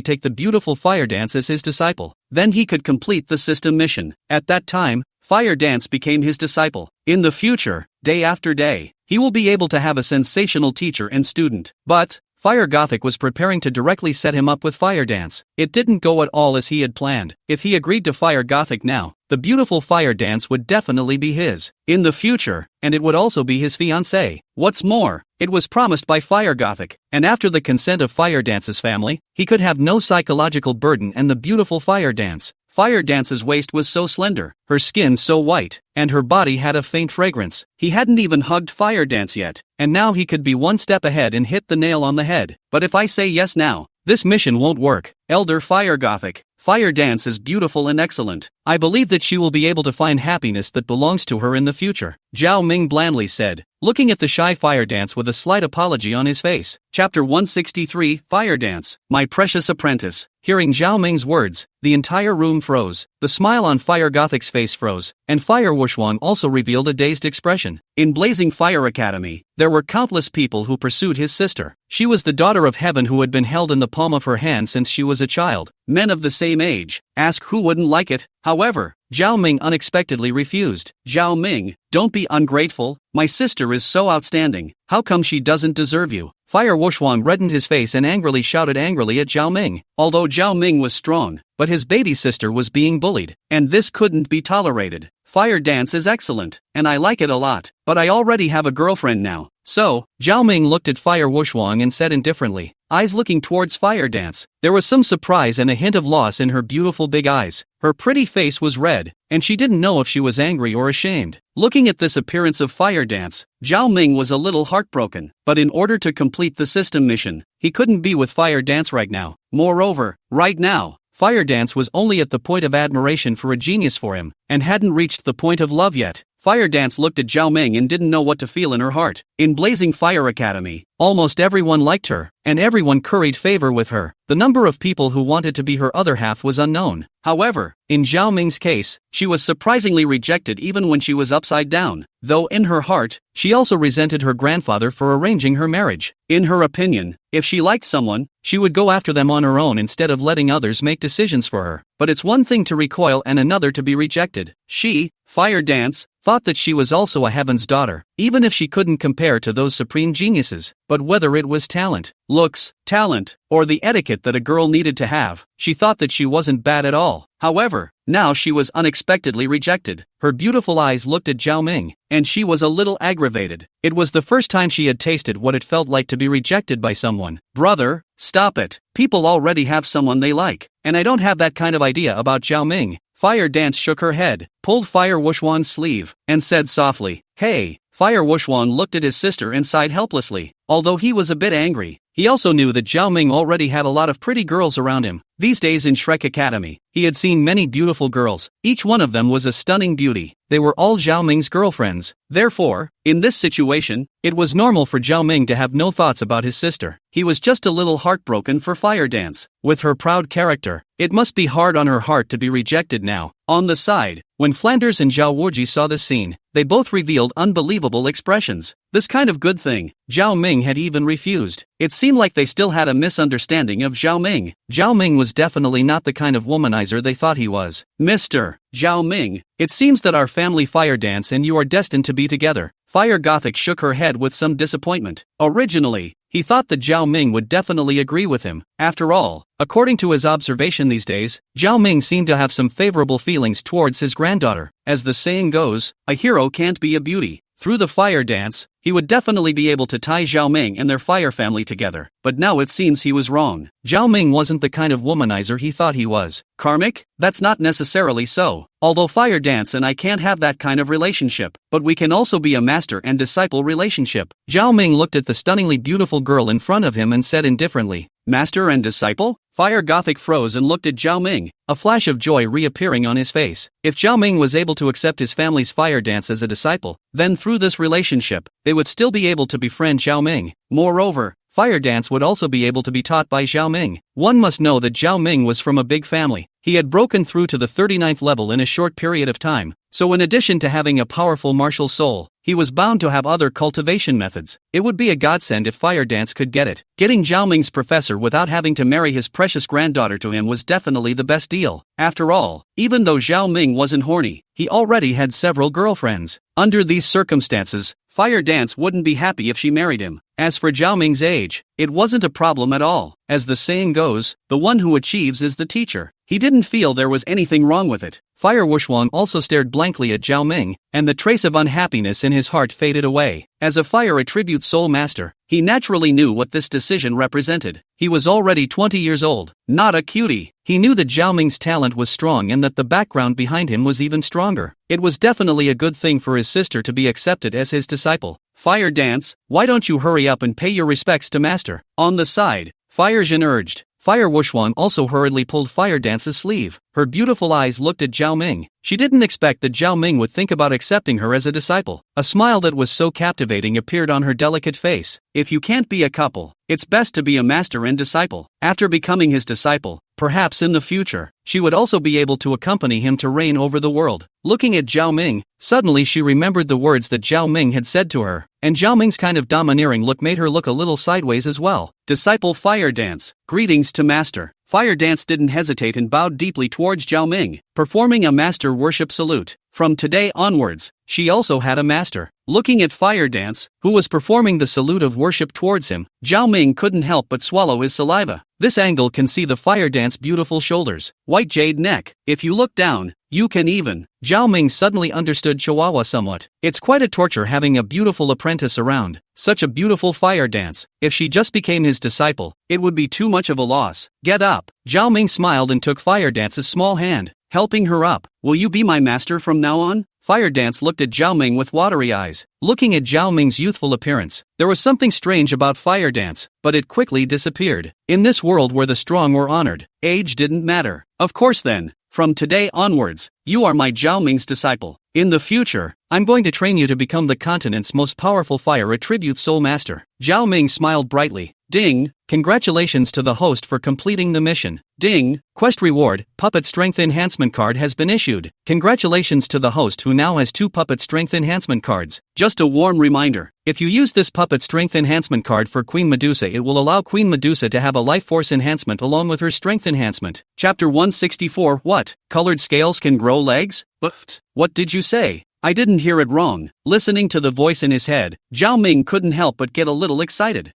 [SPEAKER 1] take the beautiful Fire Dance as his disciple. Then he could complete the system mission. At that time, Fire Dance became his disciple. In the future, day after day, he will be able to have a sensational teacher and student. But Fire Gothic was preparing to directly set him up with Fire Dance. It didn't go at all as he had planned. If he agreed to Fire Gothic now, the beautiful Fire Dance would definitely be his in the future, and it would also be his fiancée. What's more, it was promised by Fire Gothic, and after the consent of Fire Dance's family, he could have no psychological burden and the beautiful Fire Dance. Fire Dance's waist was so slender, her skin so white, and her body had a faint fragrance. He hadn't even hugged Fire Dance yet, and now he could be one step ahead and hit the nail on the head. But if I say yes now, this mission won't work. Elder Fire Gothic, Fire Dance is beautiful and excellent. I believe that she will be able to find happiness that belongs to her in the future, Zhao Ming blandly said, looking at the shy Fire Dance with a slight apology on his face. Chapter 163, Fire Dance, my precious apprentice. Hearing Zhao Ming's words, the entire room froze. The smile on Fire Gothic's face froze, and Fire Wuxuan also revealed a dazed expression. In Blazing Fire Academy, there were countless people who pursued his sister. She was the daughter of heaven who had been held in the palm of her hand since she was a child. Men of the same age, ask who wouldn't like it. However, Zhao Ming unexpectedly refused. Zhao Ming, don't be ungrateful. My sister is so outstanding. How come she doesn't deserve you? Fire Wuxuan reddened his face and angrily shouted angrily at Zhao Ming. Although Zhao Ming was strong, but his baby sister was being bullied, and this couldn't be tolerated. Fire Dance is excellent, and I like it a lot, but I already have a girlfriend now. So, Zhao Ming looked at Fire Wuxuan and said indifferently, eyes looking towards Fire Dance. There was some surprise and a hint of loss in her beautiful big eyes. Her pretty face was red, and she didn't know if she was angry or ashamed. Looking at this appearance of Fire Dance, Zhao Ming was a little heartbroken, but in order to complete the system mission, he couldn't be with Fire Dance right now. Moreover, right now, Fire Dance was only at the point of admiration for a genius for him, and hadn't reached the point of love yet. Fire Dance looked at Zhao Ming and didn't know what to feel in her heart. In Blazing Fire Academy, almost everyone liked her, and everyone curried favor with her. The number of people who wanted to be her other half was unknown. However, in Zhao Ming's case, she was surprisingly rejected even when she was upside down, though in her heart, she also resented her grandfather for arranging her marriage. In her opinion, if she liked someone, she would go after them on her own instead of letting others make decisions for her. But it's one thing to recoil and another to be rejected. She, Fire Dance, thought that she was also a heaven's daughter, even if she couldn't compare to those supreme geniuses. But whether it was talent, looks, talent, or the etiquette that a girl needed to have, she thought that she wasn't bad at all. However, now she was unexpectedly rejected. Her beautiful eyes looked at Zhao Ming, and she was a little aggravated. It was the first time she had tasted what it felt like to be rejected by someone. Brother, stop it. People already have someone they like, and I don't have that kind of idea about Zhao Ming. Fire Dance shook her head, pulled Fire Wuxuan's sleeve, and said softly, "Hey." Fire Wuxuan looked at his sister and sighed helplessly. Although he was a bit angry, he also knew that Zhao Ming already had a lot of pretty girls around him. These days in Shrek Academy, he had seen many beautiful girls. Each one of them was a stunning beauty. They were all Zhao Ming's girlfriends. Therefore, in this situation, it was normal for Zhao Ming to have no thoughts about his sister. He was just a little heartbroken for Fire Dance. With her proud character, it must be hard on her heart to be rejected now. On the side, when Flanders and Zhao Wuji saw this scene, they both revealed unbelievable expressions. This kind of good thing, Zhao Ming had even refused. It seemed like they still had a misunderstanding of Zhao Ming. Zhao Ming was definitely not the kind of womanizer they thought he was. Mr. Zhao Ming, it seems that our family Fire Dance and you are destined to be together. Fire Gothic shook her head with some disappointment. Originally, he thought that Zhao Ming would definitely agree with him. After all, according to his observation these days, Zhao Ming seemed to have some favorable feelings towards his granddaughter. As the saying goes, a hero can't be a beauty. Through the Fire Dance, he would definitely be able to tie Zhao Ming and their fire family together. But now it seems he was wrong. Zhao Ming wasn't the kind of womanizer he thought he was. Karmic? That's not necessarily so. Although Fire Dance and I can't have that kind of relationship, but we can also be a master and disciple relationship. Zhao Ming looked at the stunningly beautiful girl in front of him and said indifferently, "Master and disciple?" Fire Gothic froze and looked at Zhao Ming, a flash of joy reappearing on his face. If Zhao Ming was able to accept his family's Fire Dance as a disciple, then through this relationship, they would still be able to befriend Zhao Ming. Moreover, Fire Dance would also be able to be taught by Zhao Ming. One must know that Zhao Ming was from a big family. He had broken through to the 39th level in a short period of time, so in addition to having a powerful martial soul, he was bound to have other cultivation methods. It would be a godsend if Fire Dance could get it. Getting Zhao Ming's professor without having to marry his precious granddaughter to him was definitely the best deal. After all, even though Zhao Ming wasn't horny, he already had several girlfriends. Under these circumstances, Fire Dance wouldn't be happy if she married him. As for Zhao Ming's age, it wasn't a problem at all. As the saying goes, the one who achieves is the teacher. He didn't feel there was anything wrong with it. Fire Wuxuan also stared blankly at Zhao Ming, and the trace of unhappiness in his heart faded away. As a fire attribute soul master, he naturally knew what this decision represented. He was already 20 years old, not a cutie. He knew that Zhao Ming's talent was strong and that the background behind him was even stronger. It was definitely a good thing for his sister to be accepted as his disciple. Fire Dance, why don't you hurry up and pay your respects to master? On the side, Fire Jin urged. Fire Wuxuan also hurriedly pulled Fire Dance's sleeve. Her beautiful eyes looked at Zhao Ming. She didn't expect that Zhao Ming would think about accepting her as a disciple. A smile that was so captivating appeared on her delicate face. If you can't be a couple, it's best to be a master and disciple. After becoming his disciple, perhaps in the future, she would also be able to accompany him to reign over the world. Looking at Zhao Ming, suddenly she remembered the words that Zhao Ming had said to her, and Zhao Ming's kind of domineering look made her look a little sideways as well. Disciple Fire Dance, greetings to master. Fire Dance didn't hesitate and bowed deeply towards Zhao Ming, performing a master worship salute. From today onwards, she also had a master. Looking at Fire Dance, who was performing the salute of worship towards him, Zhao Ming couldn't help but swallow his saliva. This angle can see the Fire Dance beautiful shoulders, white jade neck. If you look down, you can even. Zhao Ming suddenly understood Chihuahua somewhat. It's quite a torture having a beautiful apprentice around. Such a beautiful Fire Dance. If she just became his disciple, it would be too much of a loss. Get up. Zhao Ming smiled and took Fire Dance's small hand, helping her up. Will you be my master from now on? Fire Dance looked at Zhao Ming with watery eyes. Looking at Zhao Ming's youthful appearance, there was something strange about Fire Dance, but it quickly disappeared. In this world where the strong were honored, age didn't matter. Of course then, From today onwards, you are my Zhao Ming's disciple. In the future, I'm going to train you to become the continent's most powerful fire attribute soul master. Zhao Ming smiled brightly. Ding! Congratulations to the host for completing the mission. Ding! Quest reward, Puppet Strength Enhancement card has been issued. Congratulations to the host who now has 2 Puppet Strength Enhancement cards. Just a warm reminder, if you use this Puppet Strength Enhancement card for Queen Medusa, it will allow Queen Medusa to have a life force enhancement along with her strength enhancement. Chapter 164. What? Colored scales can grow legs? What did you say? I didn't hear it wrong. Listening to the voice in his head, Zhao Ming couldn't help but get a little excited.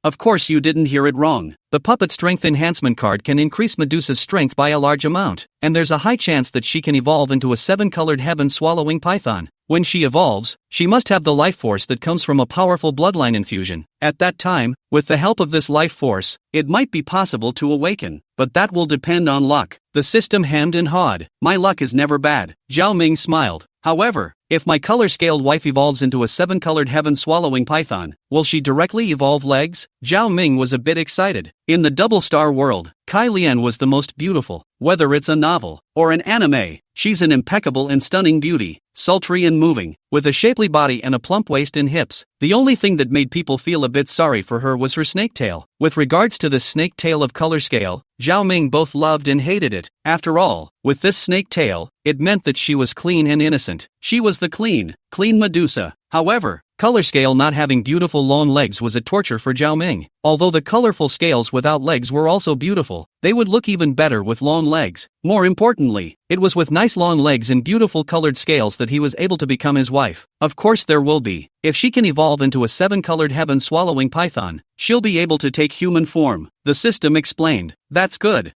[SPEAKER 1] Of course you didn't hear it wrong. The Puppet Strength Enhancement card can increase Medusa's strength by a large amount, and there's a high chance that she can evolve into a 7-colored heaven-swallowing python. When she evolves, she must have the life force that comes from a powerful bloodline infusion. At that time, with the help of this life force, it might be possible to awaken, but that will depend on luck. The system hemmed and hawed. My luck is never bad. Zhao Ming smiled. However, if my color-scaled wife evolves into a 7-colored heaven-swallowing python, will she directly evolve legs? Zhao Ming was a bit excited. In the double-star world, Kai Lian was the most beautiful. Whether it's a novel or an anime, she's an impeccable and stunning beauty, sultry and moving, with a shapely body and a plump waist and hips. The only thing that made people feel a bit sorry for her was her snake tail. With regards to the snake tail of color scale, Zhao Ming both loved and hated it. After all, with this snake tail, it meant that she was clean and innocent. She was the clean Medusa. However, color scale not having beautiful long legs was a torture for Zhao Ming. Although the colorful scales without legs were also beautiful, they would look even better with long legs. More importantly, it was with nice long legs and beautiful colored scales that he was able to become his wife. Of course there will be. If she can evolve into a 7-colored heaven-swallowing python, she'll be able to take human form. The system explained. That's good.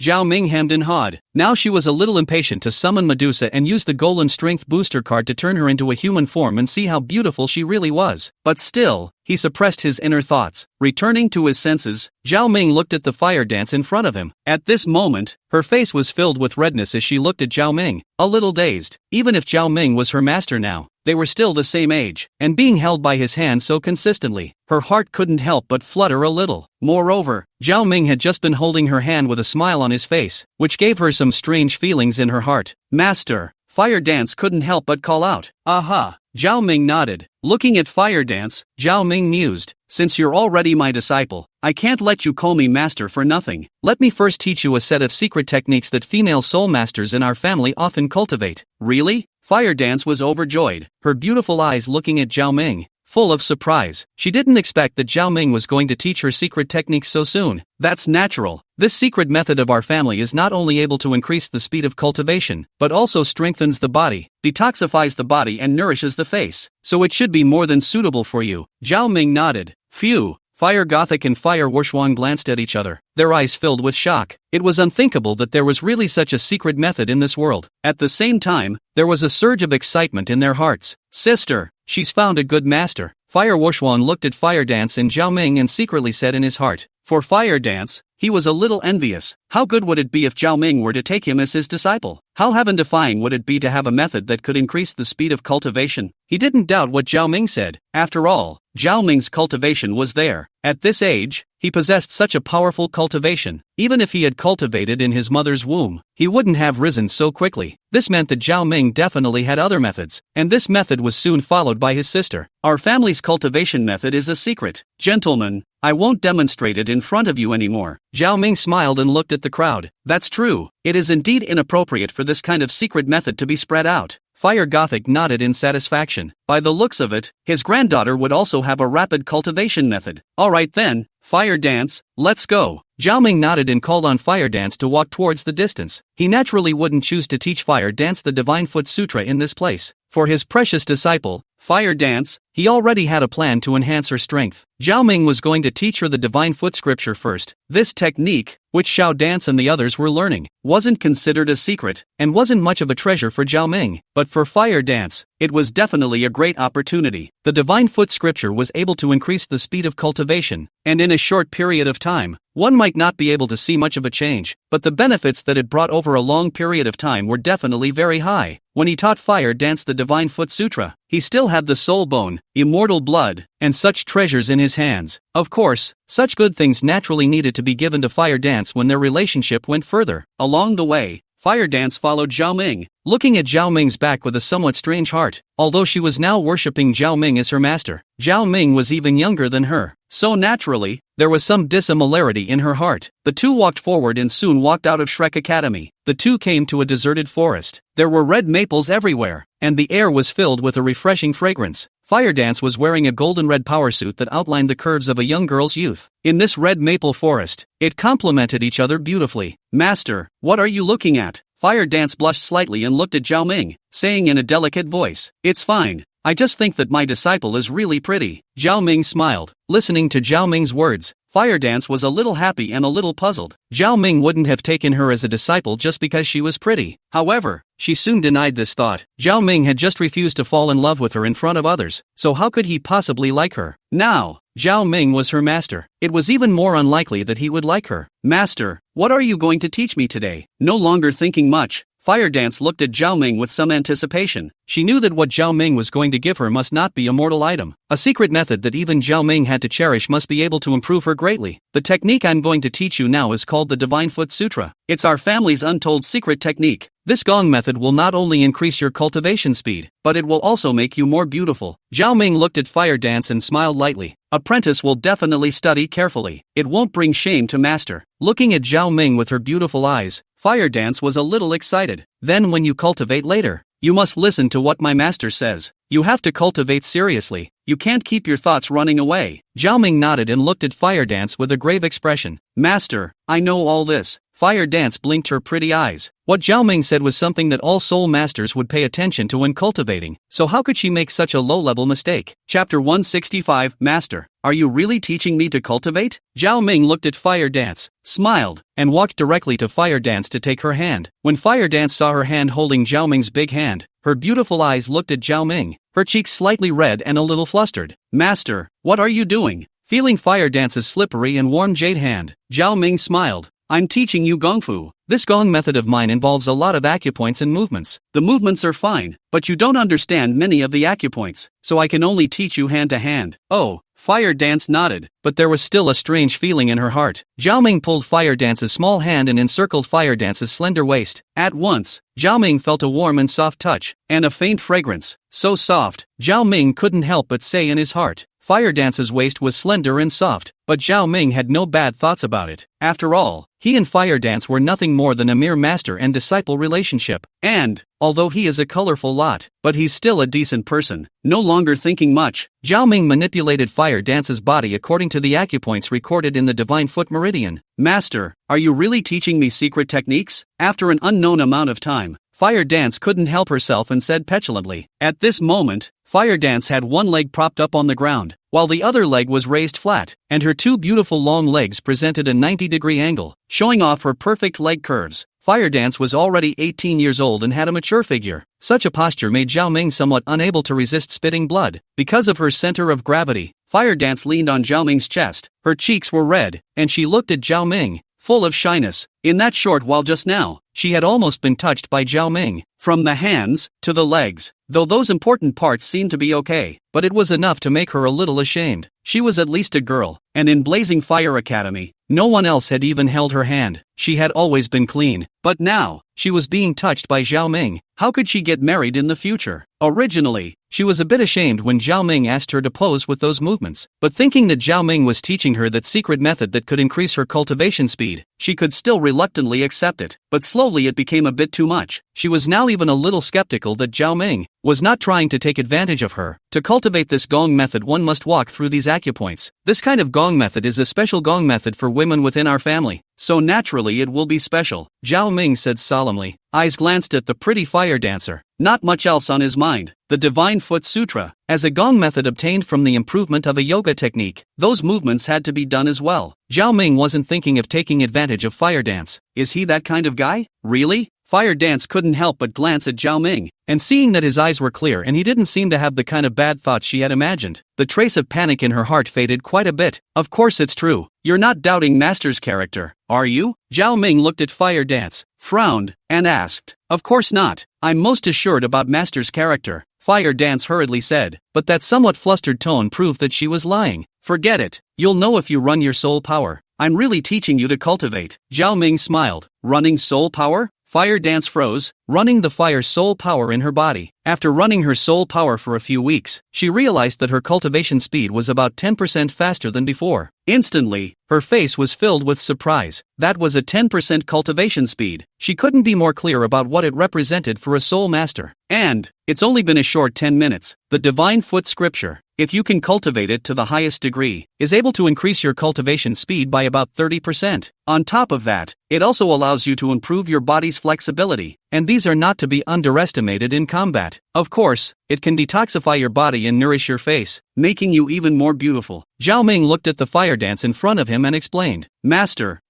[SPEAKER 1] Zhao Ming hemmed and hawed. Now she was a little impatient to summon Medusa and use the Golden Strength Booster card to turn her into a human form and see how beautiful she really was. But still, he suppressed his inner thoughts. Returning to his senses, Zhao Ming looked at the fire dance in front of him. At this moment, her face was filled with redness as she looked at Zhao Ming, a little dazed. Even if Zhao Ming was her master now, they were still the same age, and being held by his hand so consistently, her heart couldn't help but flutter a little. Moreover, Zhao Ming had just been holding her hand with a smile on his face, which gave her some strange feelings in her heart. Master, Fire Dance couldn't help but call out. Aha! Zhao Ming nodded. Looking at Fire Dance, Zhao Ming mused, since you're already my disciple, I can't let you call me master for nothing. Let me first teach you a set of secret techniques that female soul masters in our family often cultivate. Really? Fire Dance was overjoyed, her beautiful eyes looking at Zhao Ming, full of surprise. She didn't expect that Zhao Ming was going to teach her secret techniques so soon. That's natural. This secret method of our family is not only able to increase the speed of cultivation, but also strengthens the body, detoxifies the body and nourishes the face. So it should be more than suitable for you. Zhao Ming nodded. Phew. Fire Gothic and Fire Wurshuang glanced at each other, their eyes filled with shock. It was unthinkable that there was really such a secret method in this world. At the same time, there was a surge of excitement in their hearts. Sister, she's found a good master. Fire Wurshuang looked at Fire Dance and Zhao Ming and secretly said in his heart. For Fire Dance, he was a little envious. How good would it be if Zhao Ming were to take him as his disciple? How heaven-defying would it be to have a method that could increase the speed of cultivation? He didn't doubt what Zhao Ming said. After all, Zhao Ming's cultivation was there. At this age, he possessed such a powerful cultivation. Even if he had cultivated in his mother's womb, he wouldn't have risen so quickly. This meant that Zhao Ming definitely had other methods, and this method was soon followed by his sister. Our family's cultivation method is a secret. Gentlemen, I won't demonstrate it in front of you anymore. Zhao Ming smiled and looked at the crowd. That's true. It is indeed inappropriate for this kind of secret method to be spread out. Fire Gothic nodded in satisfaction. By the looks of it, his granddaughter would also have a rapid cultivation method. Alright then, Fire Dance, let's go. Zhao Ming nodded and called on Fire Dance to walk towards the distance. He naturally wouldn't choose to teach Fire Dance the Divine Foot Sutra in this place. For his precious disciple, Fire Dance, he already had a plan to enhance her strength. Zhao Ming was going to teach her the Divine Foot Scripture first. This technique, which Xiao Dance and the others were learning, wasn't considered a secret, and wasn't much of a treasure for Zhao Ming. But for Fire Dance, it was definitely a great opportunity. The Divine Foot Scripture was able to increase the speed of cultivation, and in a short period of time, one might not be able to see much of a change, but the benefits that it brought over a long period of time were definitely very high. When he taught Fire Dance the Divine Foot Sutra, he still had the soul bone, immortal blood, and such treasures in his hands. Of course, such good things naturally needed to be given to Fire Dance when their relationship went further. Along the way, Fire Dance followed Zhao Ming, looking at Zhao Ming's back with a somewhat strange heart. Although she was now worshipping Zhao Ming as her master, Zhao Ming was even younger than her. So naturally, there was some dissimilarity in her heart. The two walked forward and soon walked out of Shrek Academy. The two came to a deserted forest. There were red maples everywhere, and the air was filled with a refreshing fragrance. Fire Dance was wearing a golden red power suit that outlined the curves of a young girl's youth. In this red maple forest, it complemented each other beautifully. Master, what are you looking at? Fire Dance blushed slightly and looked at Zhao Ming, saying in a delicate voice, "It's fine. I just think that my disciple is really pretty." Zhao Ming smiled. Listening to Zhao Ming's words, Fire Dance was a little happy and a little puzzled. Zhao Ming wouldn't have taken her as a disciple just because she was pretty. However, she soon denied this thought. Zhao Ming had just refused to fall in love with her in front of others, so how could he possibly like her? Now, Zhao Ming was her master. It was even more unlikely that he would like her. "Master, what are you going to teach me today?" No longer thinking much, Fire Dance looked at Zhao Ming with some anticipation. She knew that what Zhao Ming was going to give her must not be a mortal item. A secret method that even Zhao Ming had to cherish must be able to improve her greatly. "The technique I'm going to teach you now is called the Divine Foot Sutra. It's our family's untold secret technique. This gong method will not only increase your cultivation speed, but it will also make you more beautiful." Zhao Ming looked at Fire Dance and smiled lightly. "Apprentice will definitely study carefully. It won't bring shame to master." Looking at Zhao Ming with her beautiful eyes, Fire Dance was a little excited. "Then when you cultivate later, you must listen to what my master says. You have to cultivate seriously. You can't keep your thoughts running away." Zhao Ming nodded and looked at Fire Dance with a grave expression. "Master, I know all this." Fire Dance blinked her pretty eyes. What Zhao Ming said was something that all soul masters would pay attention to when cultivating, so how could she make such a low-level mistake? Chapter 165, Master, are you really teaching me to cultivate? Zhao Ming looked at Fire Dance, smiled, and walked directly to Fire Dance to take her hand. When Fire Dance saw her hand holding Zhao Ming's big hand, her beautiful eyes looked at Zhao Ming, her cheeks slightly red and a little flustered. "Master, what are you doing?" Feeling Fire Dance's slippery and warm jade hand, Zhao Ming smiled. "I'm teaching you Gongfu. This gong method of mine involves a lot of acupoints and movements. The movements are fine, but you don't understand many of the acupoints, so I can only teach you hand to hand." "Oh." Fire Dance nodded, but there was still a strange feeling in her heart. Zhao Ming pulled Fire Dance's small hand and encircled Fire Dance's slender waist. At once, Zhao Ming felt a warm and soft touch, and a faint fragrance, so soft, Zhao Ming couldn't help but say in his heart, Fire Dance's waist was slender and soft, but Zhao Ming had no bad thoughts about it. After all, he and Fire Dance were nothing more than a mere master and disciple relationship. And, although he is a colorful lot, but he's still a decent person. No longer thinking much, Zhao Ming manipulated Fire Dance's body according to the acupoints recorded in the Divine Foot Meridian. "Master, are you really teaching me secret techniques?" After an unknown amount of time, Fire Dance couldn't help herself and said petulantly. At this moment, Fire Dance had one leg propped up on the ground, while the other leg was raised flat, and her two beautiful long legs presented a 90-degree angle, showing off her perfect leg curves. Fire Dance was already 18 years old and had a mature figure. Such a posture made Zhao Ming somewhat unable to resist spitting blood. Because of her center of gravity, Fire Dance leaned on Zhao Ming's chest. Her cheeks were red, and she looked at Zhao Ming, full of shyness. In that short while just now, she had almost been touched by Zhao Ming, from the hands to the legs, though those important parts seemed to be okay, but it was enough to make her a little ashamed. She was at least a girl, and in Blazing Fire Academy, no one else had even held her hand. She had always been clean, but now, she was being touched by Zhao Ming. How could she get married in the future? Originally, she was a bit ashamed when Zhao Ming asked her to pose with those movements, but thinking that Zhao Ming was teaching her that secret method that could increase her cultivation speed, she could still reluctantly accept it, but slowly it became a bit too much. She was now even a little skeptical that Zhao Ming was not trying to take advantage of her. To cultivate this gong method, one must walk through these acupoints. This kind of gong method is a special gong method for women within our family, so naturally it will be special, Zhao Ming said solemnly. Eyes glanced at the pretty Fire Dancer. Not much else on his mind. The Divine Foot Sutra, as a gong method obtained from the improvement of a yoga technique, those movements had to be done as well. Zhao Ming wasn't thinking of taking advantage of Fire Dance. Is he that kind of guy? Really? Fire Dance couldn't help but glance at Zhao Ming, and seeing that his eyes were clear and he didn't seem to have the kind of bad thoughts she had imagined, the trace of panic in her heart faded quite a bit. Of course it's true. You're not doubting Master's character, are you? Zhao Ming looked at Fire Dance, frowned, and asked. Of course not. I'm most assured about Master's character. Fire Dance hurriedly said, but that somewhat flustered tone proved that she was lying. Forget it. You'll know if you run your soul power. I'm really teaching you to cultivate. Zhao Ming smiled. Running soul power? Fire Dance froze, running the fire soul power in her body. After running her soul power for a few weeks, she realized that her cultivation speed was about 10% faster than before. Instantly, her face was filled with surprise. That was a 10% cultivation speed. She couldn't be more clear about what it represented for a soul master. And it's only been a short 10 minutes. The Divine Foot Scripture, if you can cultivate it to the highest degree, is able to increase your cultivation speed by about 30%. On top of that, it also allows you to improve your body's flexibility, and these are not to be underestimated in combat. Of course, it can detoxify your body and nourish your face, making you even more beautiful. Zhao Ming looked at the Fire Dance in front of him and explained, Master,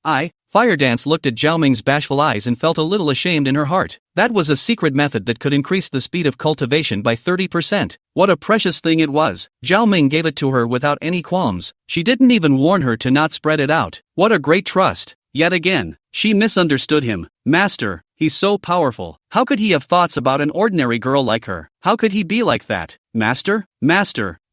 [SPEAKER 1] Fire Dance looked at Zhao Ming's bashful eyes and felt a little ashamed in her heart. That was a secret method that could increase the speed of cultivation by 30%. What a precious thing it was. Zhao Ming gave it to her without any qualms. She didn't even warn her to not spread it out. What a great trust. Yet again, she misunderstood him. Master, he's so powerful. How could he have thoughts about an ordinary girl like her? How could he be like that? Master,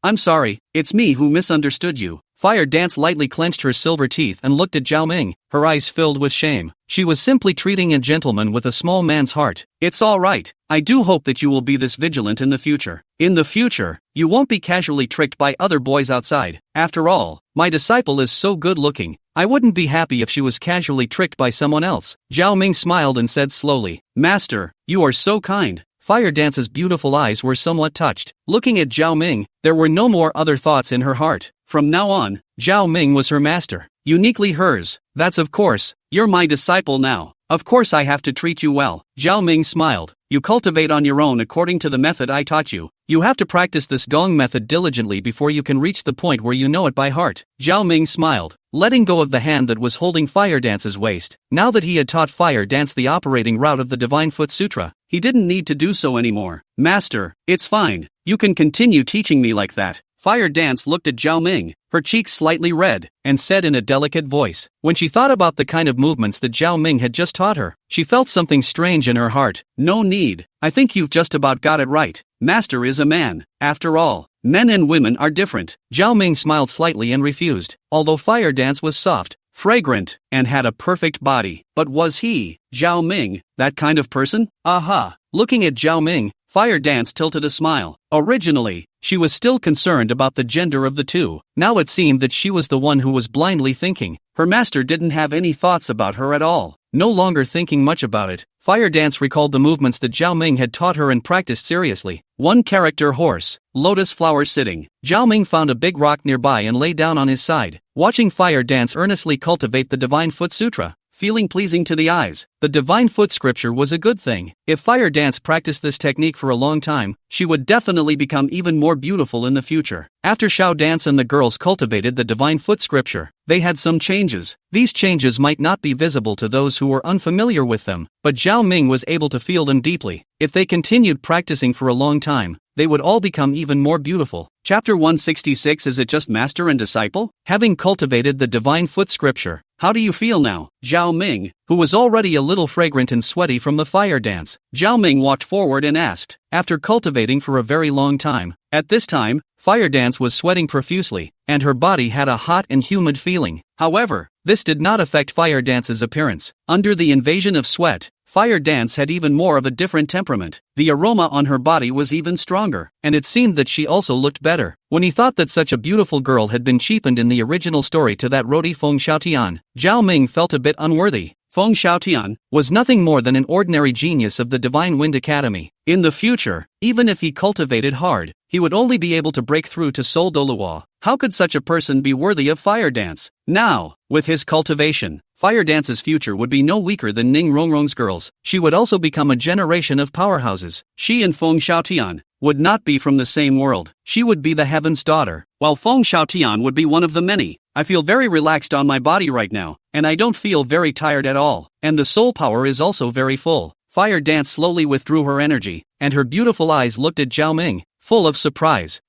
[SPEAKER 1] I'm sorry, it's me who misunderstood you. Fire Dance lightly clenched her silver teeth and looked at Zhao Ming, her eyes filled with shame. She was simply treating a gentleman with a small man's heart. It's all right. I do hope that you will be this vigilant in the future. In the future, you won't be casually tricked by other boys outside. After all, my disciple is so good looking. I wouldn't be happy if she was casually tricked by someone else. Zhao Ming smiled and said slowly, Master, you are so kind. Fire Dance's beautiful eyes were somewhat touched. Looking at Zhao Ming, there were no more other thoughts in her heart. From now on, Zhao Ming was her master. Uniquely hers. That's of course. You're my disciple now. Of course I have to treat you well. Zhao Ming smiled. You cultivate on your own according to the method I taught you. You have to practice this gong method diligently before you can reach the point where you know it by heart. Zhao Ming smiled, letting go of the hand that was holding Fire Dance's waist. Now that he had taught Fire Dance the operating route of the Divine Foot Sutra, he didn't need to do so anymore. Master, it's fine. You can continue teaching me like that. Fire Dance looked at Zhao Ming, her cheeks slightly red, and said in a delicate voice. When she thought about the kind of movements that Zhao Ming had just taught her, she felt something strange in her heart. No need. I think you've just about got it right. Master is a man. After all, men and women are different. Zhao Ming smiled slightly and refused. Although Fire Dance was soft, fragrant, and had a perfect body, but was he, Zhao Ming, that kind of person? Aha! Looking at Zhao Ming, Fire Dance tilted a smile. Originally, she was still concerned about the gender of the two. Now it seemed that she was the one who was blindly thinking. Her master didn't have any thoughts about her at all. No longer thinking much about it, Fire Dance recalled the movements that Zhao Ming had taught her and practiced seriously. One character horse, lotus flower sitting. Zhao Ming found a big rock nearby and lay down on his side, watching Fire Dance earnestly cultivate the Divine Foot Sutra. Feeling pleasing to the eyes, the Divine Foot Scripture was a good thing. If Fire Dance practiced this technique for a long time, she would definitely become even more beautiful in the future. After Xiao Dance and the girls cultivated the Divine Foot Scripture, they had some changes. These changes might not be visible to those who were unfamiliar with them, but Zhao Ming was able to feel them deeply. If they continued practicing for a long time, they would all become even more beautiful. Chapter 166. Is it just master and disciple? Having cultivated the Divine Foot Scripture, how do you feel now? Zhao Ming, who was already a little fragrant and sweaty from the Fire Dance. Zhao Ming walked forward and asked, after cultivating for a very long time. At this time, Fire Dance was sweating profusely, and her body had a hot and humid feeling. However, this did not affect Fire Dance's appearance. Under the invasion of sweat, Fire Dance had even more of a different temperament. The aroma on her body was even stronger, and it seemed that she also looked better. When he thought that such a beautiful girl had been cheapened in the original story to that roti Feng Xiaotian, Zhao Ming felt a bit unworthy. Feng Xiaotian was nothing more than an ordinary genius of the Divine Wind Academy. In the future, even if he cultivated hard, he would only be able to break through to Soul Douluo. How could such a person be worthy of Fire Dance? Now, with his cultivation, Fire Dance's future would be no weaker than Ning Rongrong's girls. She would also become a generation of powerhouses. She and Feng Xiaotian would not be from the same world. She would be the Heaven's daughter, while Feng Xiaotian would be one of the many. I feel very relaxed on my body right now, and I don't feel very tired at all. And the soul power is also very full. Fire Dance slowly withdrew her energy, and her beautiful eyes looked at Zhao Ming, full of surprise.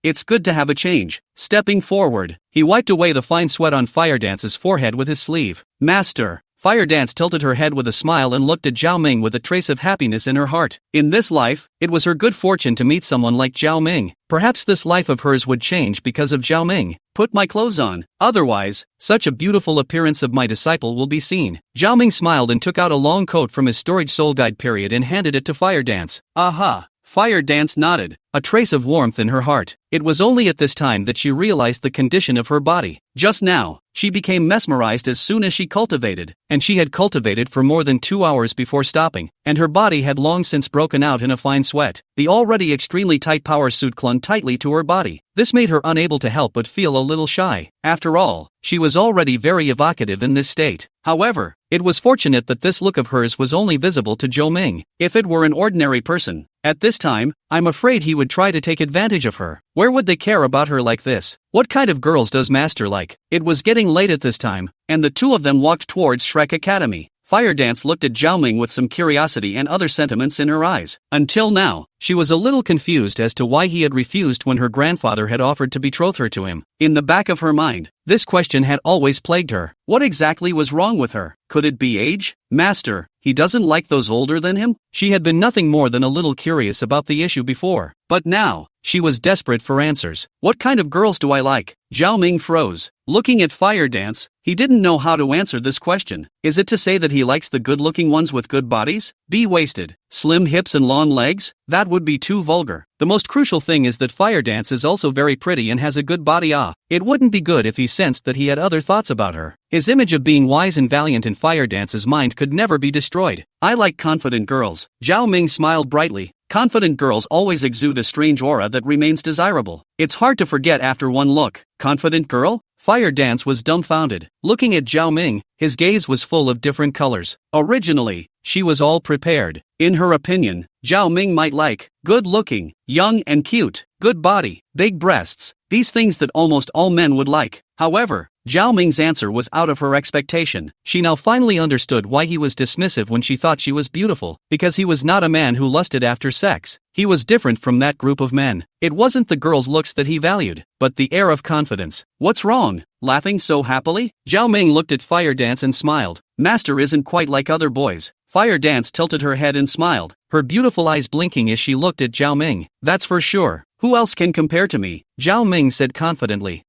[SPEAKER 1] It's good to have a change. Stepping forward, he wiped away the fine sweat on Fire Dance's forehead with his sleeve. Master, Fire Dance tilted her head with a smile and looked at Zhao Ming with a trace of happiness in her heart. In this life, it was her good fortune to meet someone like Zhao Ming. Perhaps this life of hers would change because of Zhao Ming. Put my clothes on. Otherwise, such a beautiful appearance of my disciple will be seen. Zhao Ming smiled and took out a long coat from his storage soul guide period and handed it to Fire Dance. Aha! Fire Dance nodded, a trace of warmth in her heart. It was only at this time that she realized the condition of her body. Just now, she became mesmerized as soon as she cultivated, and she had cultivated for more than 2 hours before stopping, and her body had long since broken out in a fine sweat. The already extremely tight power suit clung tightly to her body. This made her unable to help but feel a little shy. After all, she was already very evocative in this state. However, it was fortunate that this look of hers was only visible to Zhao Ming. If it were an ordinary person, at this time, I'm afraid he would try to take advantage of her. Where would they care about her like this? What kind of girls does Master like? It was getting late at this time, and the two of them walked towards Shrek Academy. Fire Dance looked at Zhao Ming with some curiosity and other sentiments in her eyes. Until now, she was a little confused as to why he had refused when her grandfather had offered to betroth her to him. In the back of her mind, this question had always plagued her. What exactly was wrong with her? Could it be age? Master, he doesn't like those older than him? She had been nothing more than a little curious about the issue before. But now, she was desperate for answers. What kind of girls do I like? Zhao Ming froze. Looking at Fire Dance, he didn't know how to answer this question. Is it to say that he likes the good-looking ones with good bodies? B-waisted, slim hips and long legs? That would be too vulgar. The most crucial thing is that Fire Dance is also very pretty and has a good body. It wouldn't be good if he sensed that he had other thoughts about her. His image of being wise and valiant in Fire Dance's mind could never be destroyed. I like confident girls. Zhao Ming smiled brightly. Confident girls always exude a strange aura that remains desirable. It's hard to forget after one look. Confident girl? Fire Dance was dumbfounded. Looking at Zhao Ming, his gaze was full of different colors. Originally, she was all prepared. In her opinion, Zhao Ming might like good-looking, young and cute, good body, big breasts, these things that almost all men would like. However, Zhao Ming's answer was out of her expectation. She now finally understood why he was dismissive when she thought she was beautiful, because he was not a man who lusted after sex. He was different from that group of men. It wasn't the girl's looks that he valued, but the air of confidence. What's wrong? Laughing so happily? Zhao Ming looked at Fire Dance and smiled. Master isn't quite like other boys. Fire Dance tilted her head and smiled, her beautiful eyes blinking as she looked at Zhao Ming. That's for sure. Who else can compare to me? Zhao Ming said confidently.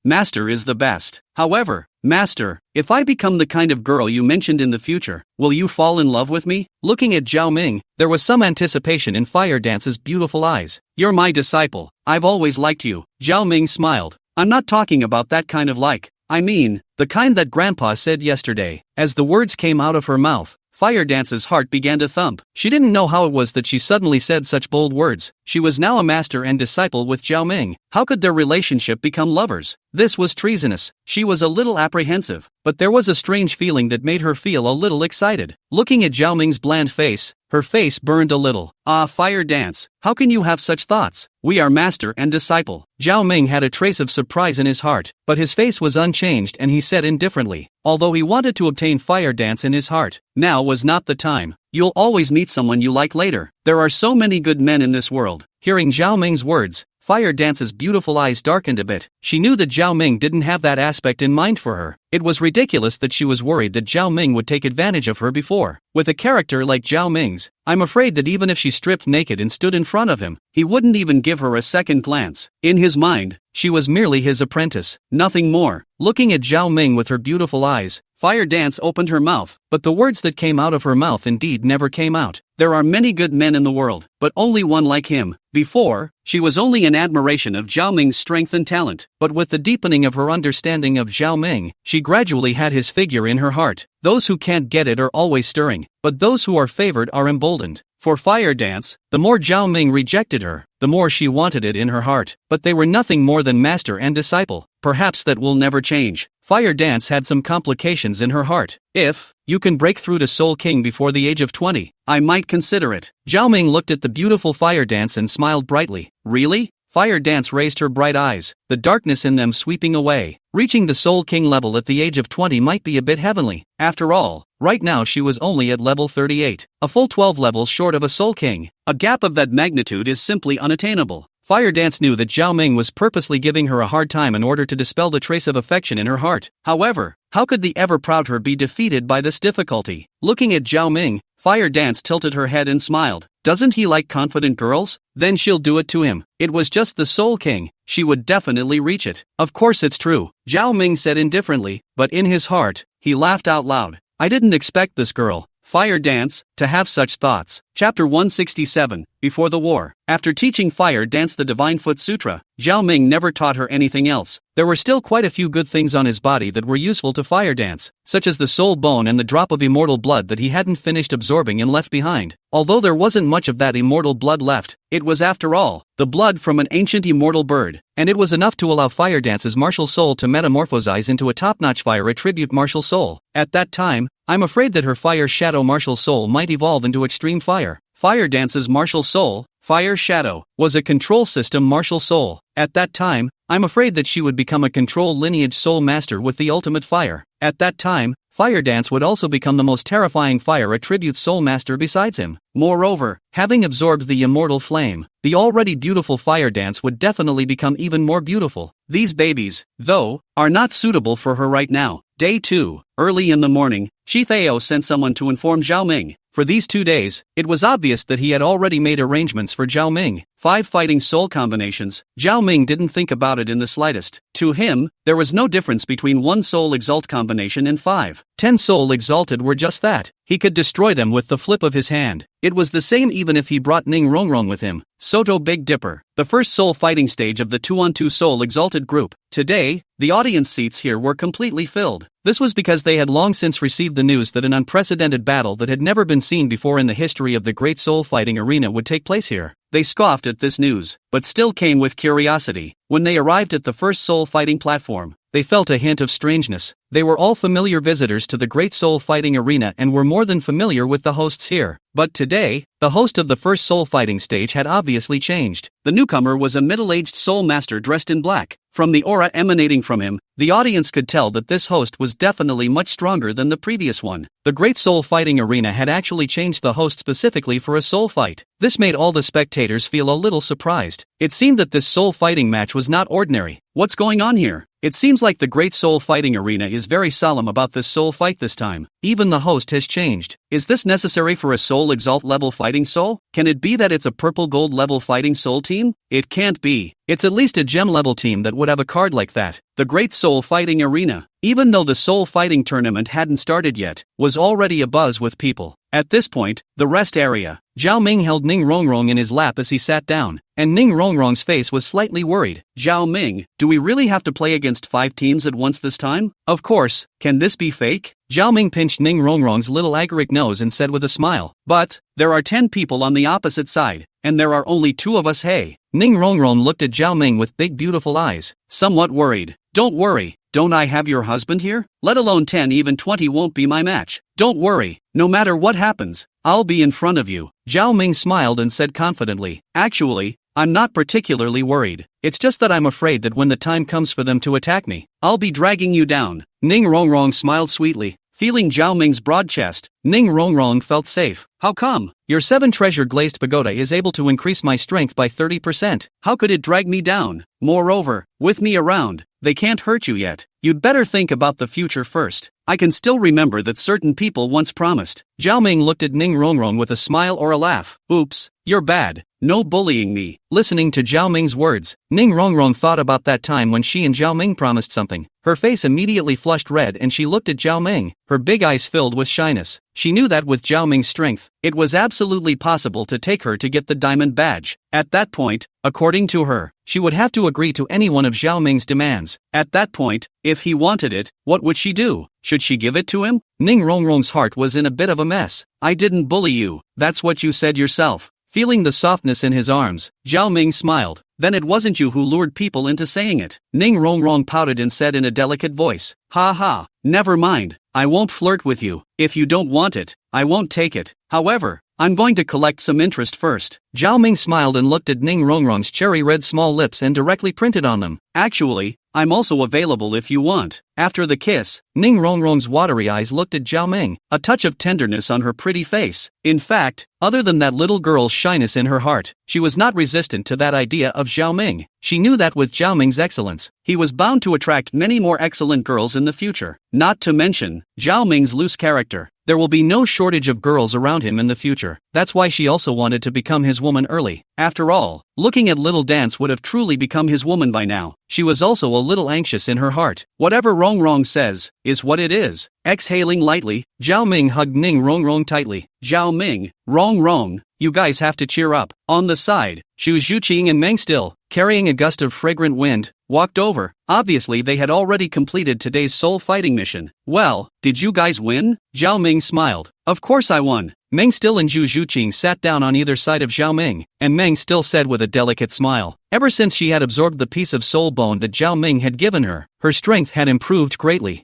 [SPEAKER 1] Master is the best. However, Master, if I become the kind of girl you mentioned in the future, will you fall in love with me? Looking at Zhao Ming, there was some anticipation in Fire Dance's beautiful eyes. You're my disciple. I've always liked you. Zhao Ming smiled. I'm not talking about that kind of like. I mean, the kind that Grandpa said yesterday. As the words came out of her mouth, Fire Dance's heart began to thump. She didn't know how it was that she suddenly said such bold words. She was now a master and disciple with Zhao Ming. How could their relationship become lovers? This was treasonous. She was a little apprehensive, but there was a strange feeling that made her feel a little excited. Looking at Zhao Ming's bland face, her face burned a little. Fire Dance, how can you have such thoughts? We are master and disciple. Zhao Ming had a trace of surprise in his heart, but his face was unchanged and he said indifferently, although he wanted to obtain Fire Dance in his heart, now was not the time. You'll always meet someone you like later. There are so many good men in this world. Hearing Zhao Ming's words, Fire Dance's beautiful eyes darkened a bit. She knew that Zhao Ming didn't have that aspect in mind for her. It was ridiculous that she was worried that Zhao Ming would take advantage of her before. With a character like Zhao Ming's, I'm afraid that even if she stripped naked and stood in front of him, he wouldn't even give her a second glance. In his mind, she was merely his apprentice, nothing more. Looking at Zhao Ming with her beautiful eyes, Fire Dance opened her mouth, but the words that came out of her mouth indeed never came out. There are many good men in the world, but only one like him. Before, she was only in admiration of Zhao Ming's strength and talent, but with the deepening of her understanding of Zhao Ming, she gradually had his figure in her heart. Those who can't get it are always stirring, but those who are favored are emboldened. For Fire Dance, the more Zhao Ming rejected her, the more she wanted it in her heart, but they were nothing more than master and disciple. Perhaps that will never change. Fire Dance had some complications in her heart. If you can break through to Soul King before the age of 20, I might consider it. Zhao Ming looked at the beautiful Fire Dance and smiled brightly. Really? Fire Dance raised her bright eyes, the darkness in them sweeping away. Reaching the Soul King level at the age of 20 might be a bit heavenly. After all, right now she was only at level 38, a full 12 levels short of a Soul King. A gap of that magnitude is simply unattainable. Fire Dance knew that Zhao Ming was purposely giving her a hard time in order to dispel the trace of affection in her heart. However, how could the ever-proud her be defeated by this difficulty? Looking at Zhao Ming, Fire Dance tilted her head and smiled. Doesn't he like confident girls? Then she'll do it to him. It was just the Soul King. She would definitely reach it. Of course it's true, Zhao Ming said indifferently, but in his heart, he laughed out loud. I didn't expect this girl, Fire Dance, to have such thoughts. Chapter 167, Before the War. After teaching Fire Dance the Divine Foot Sutra, Zhao Ming never taught her anything else. There were still quite a few good things on his body that were useful to Fire Dance, such as the soul bone and the drop of immortal blood that he hadn't finished absorbing and left behind. Although there wasn't much of that immortal blood left, it was after all, the blood from an ancient immortal bird, and it was enough to allow Fire Dance's martial soul to metamorphosize into a top-notch fire attribute martial soul. At that time, I'm afraid that her Fire Shadow martial soul might evolve into extreme fire. Fire Dance's martial soul, Fire Shadow, was a control system martial soul. At that time, I'm afraid that she would become a control lineage soul master with the ultimate fire. At that time, Fire Dance would also become the most terrifying fire attribute soul master besides him. Moreover, having absorbed the immortal flame, the already beautiful Fire Dance would definitely become even more beautiful. These babies, though, are not suitable for her right now. Day 2, early in the morning, Shi Theo sent someone to inform Zhao Ming. For these 2 days, it was obvious that he had already made arrangements for Zhao Ming. 5 fighting soul combinations. Zhao Ming didn't think about it in the slightest. To him, there was no difference between 1 soul exalt combination and 5. 10 soul exalted were just that. He could destroy them with the flip of his hand. It was the same even if he brought Ning Rongrong with him. Soto Big Dipper, the first soul fighting stage of the 2-on-2 soul exalted group. Today, the audience seats here were completely filled. This was because they had long since received the news that an unprecedented battle that had never been seen before in the history of the great soul fighting arena would take place here. They scoffed at this news, but still came with curiosity. When they arrived at the first soul fighting platform, they felt a hint of strangeness. They were all familiar visitors to the great soul fighting arena and were more than familiar with the hosts here. But today, the host of the first soul fighting stage had obviously changed. The newcomer was a middle-aged soul master dressed in black. From the aura emanating from him, the audience could tell that this host was definitely much stronger than the previous one. The great soul fighting arena had actually changed the host specifically for a soul fight. This made all the spectators feel a little surprised. It seemed that this soul fighting match was not ordinary. What's going on here? It seems like the great soul fighting arena is very solemn about this soul fight this time. Even the host has changed. Is this necessary for a soul exalt level fighting soul? Can it be that it's a purple gold level fighting soul team? It can't be. It's at least a gem level team that would have a card like that. The great soul fighting arena, even though the soul fighting tournament hadn't started yet, was already abuzz with people. At this point, the rest area, Zhao Ming held Ning Rongrong in his lap as he sat down, and Ning Rongrong's face was slightly worried. Zhao Ming, do we really have to play against 5 teams at once this time? Of course, can this be fake? Zhao Ming pinched Ning Rongrong's little agaric nose and said with a smile, but, there are 10 people on the opposite side, and there are only 2 of us. Hey. Ning Rongrong looked at Zhao Ming with big beautiful eyes, somewhat worried. Don't worry, don't I have your husband here? Let alone 10 even 20 won't be my match. Don't worry, no matter what happens, I'll be in front of you. Zhao Ming smiled and said confidently, actually, I'm not particularly worried. It's just that I'm afraid that when the time comes for them to attack me, I'll be dragging you down. Ning Rongrong smiled sweetly. Feeling Zhao Ming's broad chest, Ning Rongrong felt safe. How come? Your 7-treasure glazed pagoda is able to increase my strength by 30%. How could it drag me down? Moreover, with me around, they can't hurt you yet. You'd better think about the future first. I can still remember that certain people once promised. Zhao Ming looked at Ning Rongrong with a smile or a laugh. Oops, you're bad. No bullying me. Listening to Zhao Ming's words, Ning Rongrong thought about that time when she and Zhao Ming promised something. Her face immediately flushed red and she looked at Zhao Ming, her big eyes filled with shyness. She knew that with Zhao Ming's strength, it was absolutely possible to take her to get the diamond badge. At that point, according to her, she would have to agree to any one of Zhao Ming's demands. At that point, if he wanted it, what would she do? Should she give it to him? Ning Rongrong's heart was in a bit of a mess. I didn't bully you, that's what you said yourself. Feeling the softness in his arms, Zhao Ming smiled. Then it wasn't you who lured people into saying it. Ning Rongrong pouted and said in a delicate voice, ha ha, never mind, I won't flirt with you. If you don't want it, I won't take it. However, I'm going to collect some interest first. Zhao Ming smiled and looked at Ning Rongrong's cherry red small lips and directly printed on them. Actually, I'm also available if you want. After the kiss, Ning Rongrong's watery eyes looked at Zhao Ming, a touch of tenderness on her pretty face. In fact, other than that little girl's shyness in her heart, she was not resistant to that idea of Zhao Ming. She knew that with Zhao Ming's excellence, he was bound to attract many more excellent girls in the future. Not to mention, Zhao Ming's loose character. There will be no shortage of girls around him in the future. That's why she also wanted to become his woman early. After all, looking at Little Dance would have truly become his woman by now. She was also a little anxious in her heart. Whatever Rongrong says, is what it is. Exhaling lightly, Zhao Ming hugged Ning Rongrong tightly. Zhao Ming, Rongrong, you guys have to cheer up. On the side, Xu Zhuqing and Meng still, carrying a gust of fragrant wind, walked over. Obviously they had already completed today's soul fighting mission. Well, did you guys win? Zhao Ming smiled. Of course I won. Meng Still and Xu Zhuqing sat down on either side of Zhao Ming, and Meng Still said with a delicate smile. Ever since she had absorbed the piece of soul bone that Zhao Ming had given her, her strength had improved greatly.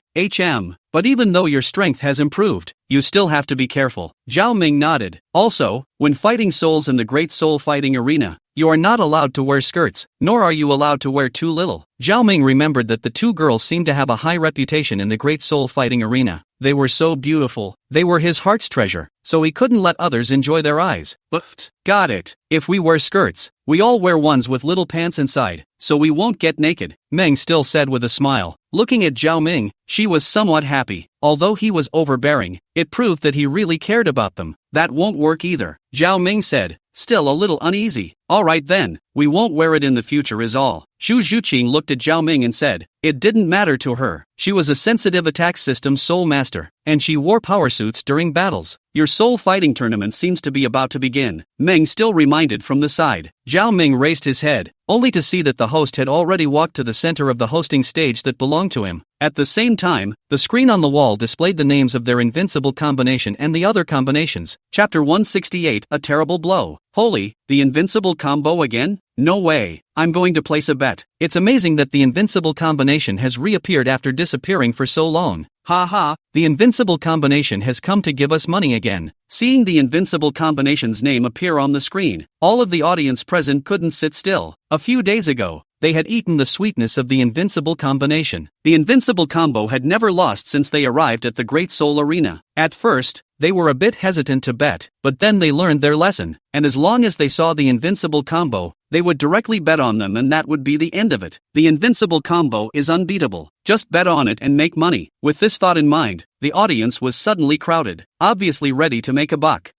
[SPEAKER 1] But even though your strength has improved, you still have to be careful. Zhao Ming nodded. Also, when fighting souls in the Great Soul Fighting Arena, you are not allowed to wear skirts, nor are you allowed to wear too little. Zhao Ming remembered that the two girls seemed to have a high reputation in the Great Soul Fighting Arena. They were so beautiful. They were his heart's treasure, so he couldn't let others enjoy their eyes. But, got it. If we wear skirts, we all wear ones with little pants inside, so we won't get naked, Meng Still said with a smile. Looking at Zhao Ming, she was somewhat happy. Although he was overbearing, it proved that he really cared about them. That won't work either, Zhao Ming said, still a little uneasy. Alright then, we won't wear it in the future is all. Xu Zhuqing looked at Zhao Ming and said, it didn't matter to her. She was a sensitive attack system soul master, and she wore power suits during battles. Your soul fighting tournament seems to be about to begin, Meng Still reminded from the side. Zhao Ming raised his head, only to see that the host had already walked to the center of the hosting stage that belonged to him. At the same time, the screen on the wall displayed the names of their invincible combination and the other combinations. Chapter 168, A Terrible Blow. Holy, the invincible combo again? No way. I'm going to place a bet. It's amazing that the invincible combination has reappeared after disappearing for so long. Haha, the invincible combination has come to give us money again. Seeing the invincible combination's name appear on the screen, all of the audience present couldn't sit still. A few days ago, they had eaten the sweetness of the invincible combination. The invincible combo had never lost since they arrived at the Great Soul Arena. At first, they were a bit hesitant to bet, but then they learned their lesson, and as long as they saw the invincible combo, they would directly bet on them and that would be the end of it. The invincible combo is unbeatable. Just bet on it and make money. With this thought in mind, the audience was suddenly crowded, obviously ready to make a buck.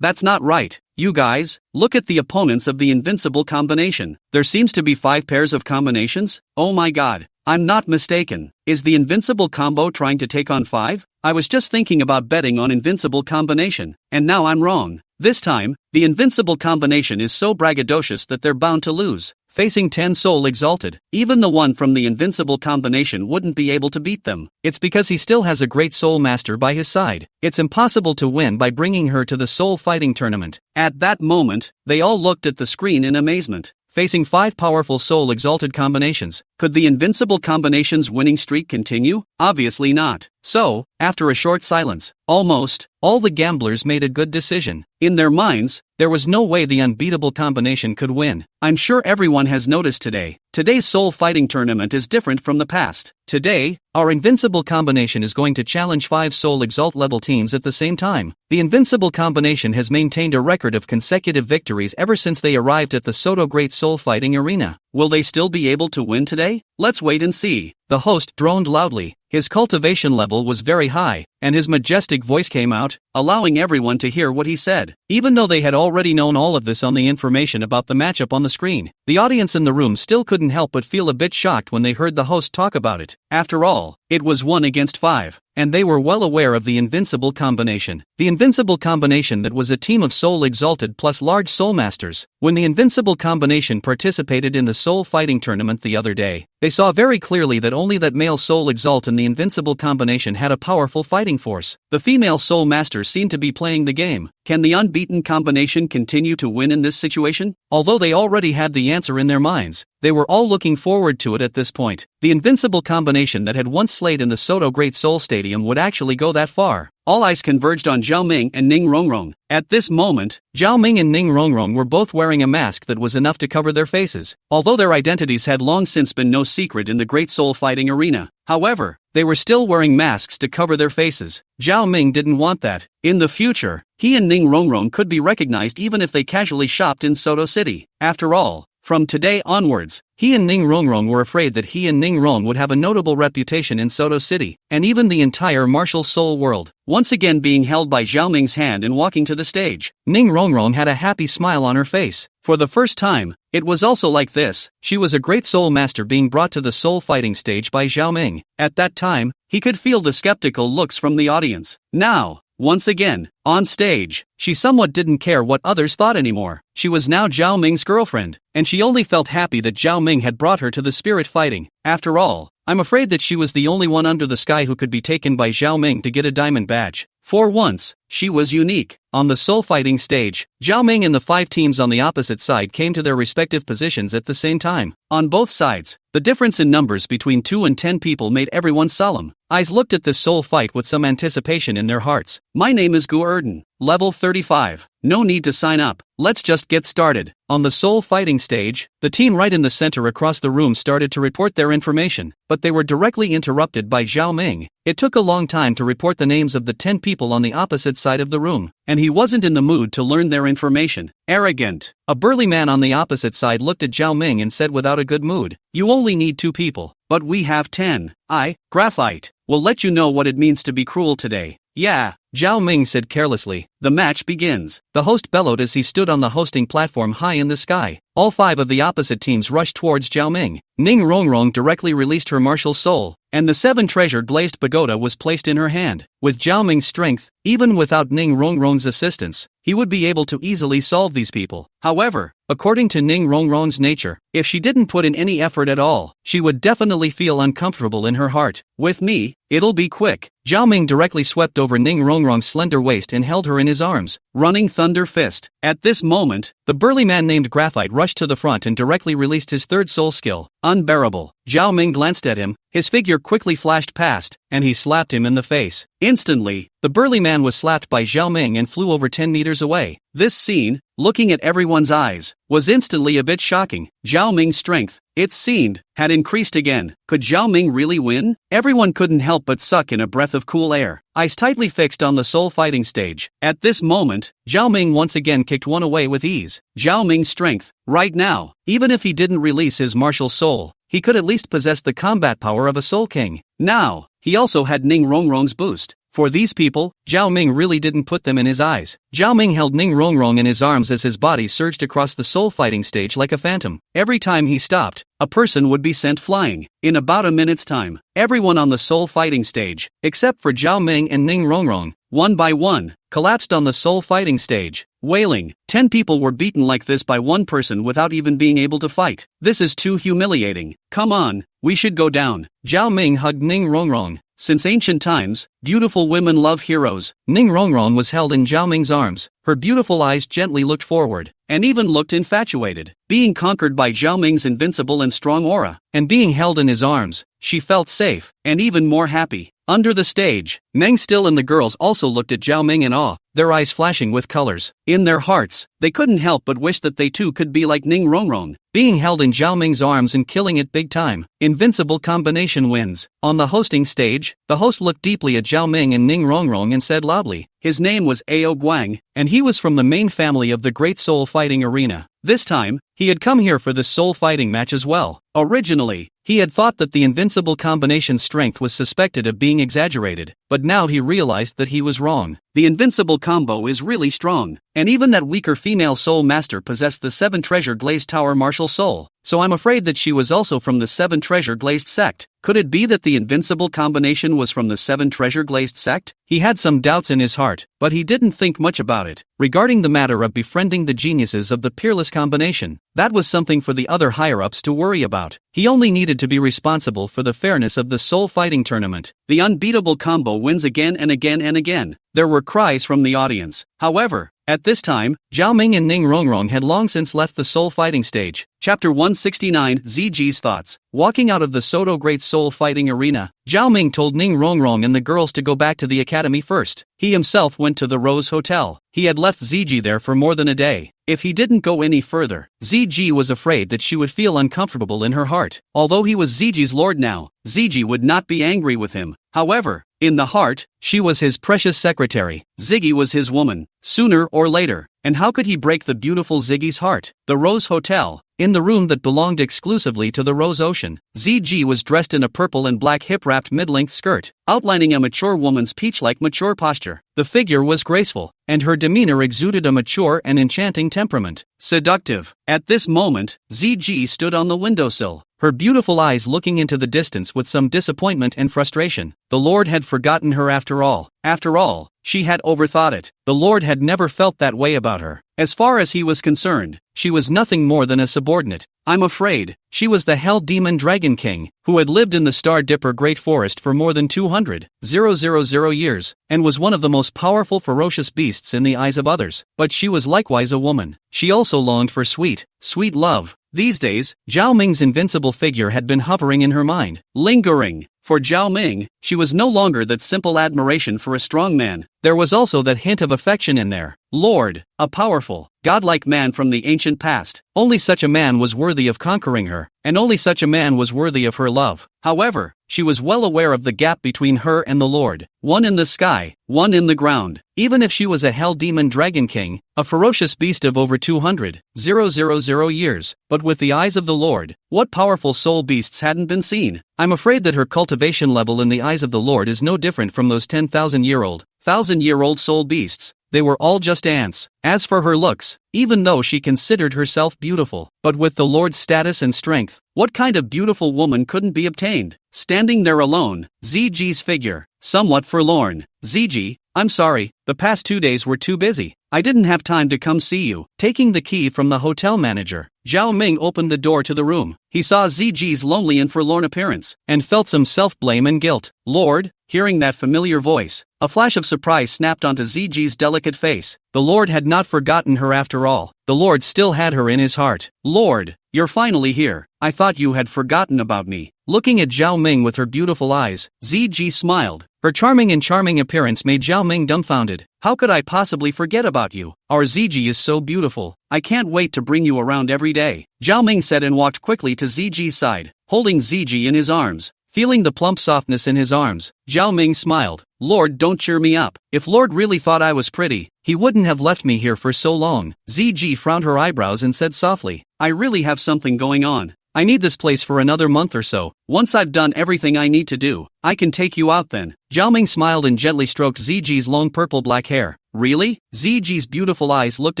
[SPEAKER 1] That's not right. You guys, look at the opponents of the invincible combination. There seems to be 5 pairs of combinations? Oh my god. I'm not mistaken. Is the invincible combo trying to take on 5? I was just thinking about betting on invincible combination, and now I'm wrong. This time, the invincible combination is so braggadocious that they're bound to lose. Facing 10 Soul Exalted, even the one from the invincible combination wouldn't be able to beat them. It's because he still has a great soul master by his side. It's impossible to win by bringing her to the soul fighting tournament. At that moment, they all looked at the screen in amazement. Facing 5 powerful soul exalted combinations, could the invincible combination's winning streak continue? Obviously not. So, after a short silence, almost all the gamblers made a good decision. In their minds, there was no way the unbeatable combination could win. I'm sure everyone has noticed today. Today's soul fighting tournament is different from the past. Today, our invincible combination is going to challenge 5 soul exalt level teams at the same time. The invincible combination has maintained a record of consecutive victories ever since they arrived at the Soto Great Soul Fighting Arena. Will they still be able to win today? Let's wait and see. The host droned loudly. His cultivation level was very high, and his majestic voice came out, allowing everyone to hear what he said. Even though they had already known all of this on the information about the matchup on the screen, the audience in the room still couldn't help but feel a bit shocked when they heard the host talk about it. After all, it was 1 against 5, and they were well aware of the invincible combination. The invincible combination that was a team of soul exalted plus large soul masters. When the invincible combination participated in the soul fighting tournament the other day, they saw very clearly that only that male soul exalt in the invincible combination had a powerful fighting force. The female soul masters seemed to be playing the game. Can the unbeaten combination continue to win in this situation? Although they already had the answer in their minds, they were all looking forward to it at this point. The invincible combination that had once slayed in the Soto Great Soul Stage stadium would actually go that far. All eyes converged on Zhao Ming and Ning Rongrong. At this moment, Zhao Ming and Ning Rongrong were both wearing a mask that was enough to cover their faces, although their identities had long since been no secret in the great soul fighting arena. However, they were still wearing masks to cover their faces. Zhao Ming didn't want that. In the future, he and Ning Rongrong could be recognized even if they casually shopped in Soto City. After all, from today onwards, he and Ning Rongrong were afraid that he and Ning Rong would have a notable reputation in Soto City, and even the entire martial soul world. Once again being held by Zhao Ming's hand and walking to the stage, Ning Rongrong had a happy smile on her face. For the first time, it was also like this. She was a great soul master being brought to the soul fighting stage by Zhao Ming. At that time, he could feel the skeptical looks from the audience. Now, once again, on stage, she somewhat didn't care what others thought anymore. She was now Zhao Ming's girlfriend, and she only felt happy that Zhao Ming had brought her to the spirit fighting. After all, I'm afraid that she was the only one under the sky who could be taken by Zhao Ming to get a diamond badge. For once, she was unique. On the soul fighting stage, Zhao Ming and the 5 teams on the opposite side came to their respective positions at the same time. On both sides, the difference in numbers between 2 and 10 people made everyone solemn. Eyes looked at this soul fight with some anticipation in their hearts. My name is Gu Erden, level 35. No need to sign up, let's just get started. On the soul fighting stage, the team right in the center across the room started to report their information, but they were directly interrupted by Zhao Ming. It took a long time to report the names of the 10 people on the opposite side of the room, and he wasn't in the mood to learn their information. Arrogant. A burly man on the opposite side looked at Zhao Ming and said without a good mood, "You only need 2 people, but we have 10. I, Graphite, will let you know what it means to be cruel today." Yeah, Zhao Ming said carelessly. The match begins. The host bellowed as he stood on the hosting platform high in the sky. All 5 of the opposite teams rushed towards Zhao Ming. Ning Rongrong directly released her martial soul, and the 7 treasure glazed pagoda was placed in her hand. With Zhao Ming's strength, even without Ning Rongrong's assistance, he would be able to easily solve these people. However, according to Ning Rongrong's nature, if she didn't put in any effort at all, she would definitely feel uncomfortable in her heart. With me, it'll be quick. Zhao Ming directly swept over Ning Rongrong's slender waist and held her in his arms. Running Thunder Fist. At this moment, the burly man named Graphite rushed to the front and directly released his 3rd soul skill, Unbearable. Zhao Ming glanced at him, his figure quickly flashed past, and he slapped him in the face. Instantly, the burly man was slapped by Zhao Ming and flew over 10 meters away. This scene, looking at everyone's eyes, was instantly a bit shocking. Zhao Ming's strength, it seemed, had increased again. Could Zhao Ming really win? Everyone couldn't help but suck in a breath of cool air, eyes tightly fixed on the soul fighting stage. At this moment, Zhao Ming once again kicked one away with ease. Zhao Ming's strength, right now, even if he didn't release his martial soul, he could at least possess the combat power of a soul king. Now, he also had Ning Rongrong's boost. For these people, Zhao Ming really didn't put them in his eyes. Zhao Ming held Ning Rongrong in his arms as his body surged across the soul fighting stage like a phantom. Every time he stopped, a person would be sent flying. In about a minute's time, everyone on the soul fighting stage, except for Zhao Ming and Ning Rongrong, one by one, collapsed on the soul fighting stage, wailing. 10 people were beaten like this by one person without even being able to fight. This is too humiliating. Come on, we should go down. Zhao Ming hugged Ning Rongrong. Since ancient times, beautiful women love heroes. Ning Rongrong was held in Zhao Ming's arms. Her beautiful eyes gently looked forward, and even looked infatuated. Being conquered by Zhao Ming's invincible and strong aura, and being held in his arms, she felt safe, and even more happy. Under the stage, Meng Still and the girls also looked at Zhao Ming in awe, their eyes flashing with colors. In their hearts, they couldn't help but wish that they too could be like Ning Rongrong. Being held in Zhao Ming's arms and killing it big time. Invincible combination wins. On the hosting stage, the host looked deeply at Zhao Ming and Ning Rongrong and said loudly. His name was Ao Guang, and he was from the main family of the Great Soul Fighting Arena. This time, he had come here for this soul fighting match as well. Originally, he had thought that the invincible combination strength was suspected of being exaggerated, but now he realized that he was wrong. The invincible combo is really strong, and even that weaker female soul master possessed the 7 treasure glazed tower martial soul, so I'm afraid that she was also from the 7 treasure glazed sect. Could it be that the invincible combination was from the 7 treasure glazed sect? He had some doubts in his heart, but he didn't think much about it. Regarding the matter of befriending the geniuses of the peerless combination, that was something for the other higher-ups to worry about. He only needed to be responsible for the fairness of the soul fighting tournament. The unbeatable combo wins again and again and again. There were cries from the audience. However, At this time, Zhao Ming and Ning Rongrong had long since left the soul fighting stage. Chapter 169, ZG's Thoughts. Walking out of the Soto Great Soul Fighting Arena, Zhao Ming told Ning Rongrong and the girls to go back to the academy first. He himself went to the Rose Hotel. He had left ZG there for more than a day. If he didn't go any further, ZG was afraid that she would feel uncomfortable in her heart. Although he was ZG's lord now, ZG would not be angry with him. However, in the heart, she was his precious secretary. Ziggy was his woman, sooner or later. And how could he break the beautiful Ziggy's heart? The Rose Hotel. In the room that belonged exclusively to the Rose Ocean, ZG was dressed in a purple and black hip-wrapped mid-length skirt, outlining a mature woman's peach-like mature posture. The figure was graceful, and her demeanor exuded a mature and enchanting temperament. Seductive. At this moment, ZG stood on the windowsill, her beautiful eyes looking into the distance with some disappointment and frustration. The Lord had forgotten her after all. After all, she had overthought it. The Lord had never felt that way about her. As far as he was concerned, she was nothing more than a subordinate. I'm afraid, she was the Hell Demon Dragon King, who had lived in the Star Dipper Great Forest for more than 200,000 years, and was one of the most powerful ferocious beasts in the eyes of others. But she was likewise a woman. She also longed for sweet love. These days, Zhao Ming's invincible figure had been hovering in her mind, lingering. For Zhao Ming, she was no longer that simple admiration for a strong man. There was also that hint of affection in there. Lord, a powerful, godlike man from the ancient past. Only such a man was worthy of conquering her, and only such a man was worthy of her love. However, she was well aware of the gap between her and the Lord. One in the sky, one in the ground. Even if she was a Hell Demon Dragon King, a ferocious beast of over 200,000 years, but with the eyes of the Lord, what powerful soul beasts hadn't been seen? I'm afraid that her cultivation level in the eyes of the Lord is no different from those 10,000-year-old soul beasts. They were all just ants. As for her looks, even though she considered herself beautiful, but with the Lord's status and strength, what kind of beautiful woman couldn't be obtained? Standing there alone, ZG's figure, somewhat forlorn. ZG, I'm sorry, the past 2 days were too busy. I didn't have time to come see you. Taking the key from the hotel manager, Zhao Ming opened the door to the room. He saw ZG's lonely and forlorn appearance, and felt some self-blame and guilt. Lord, hearing that familiar voice, a flash of surprise snapped onto ZG's delicate face. The Lord had not forgotten her after all. The Lord still had her in his heart. Lord, you're finally here. I thought you had forgotten about me. Looking at Zhao Ming with her beautiful eyes, ZG smiled. Her charming appearance made Zhao Ming dumbfounded. How could I possibly forget about you? Our ZG is so beautiful. I can't wait to bring you around every day. Zhao Ming said and walked quickly to ZG's side, holding ZG in his arms. Feeling the plump softness in his arms, Zhao Ming smiled. Lord, don't cheer me up. If Lord really thought I was pretty, he wouldn't have left me here for so long. ZG frowned her eyebrows and said softly, I really have something going on. I need this place for another month or so. Once I've done everything I need to do, I can take you out then. Zhao Ming smiled and gently stroked ZG's long purple-black hair. Really? ZG's beautiful eyes looked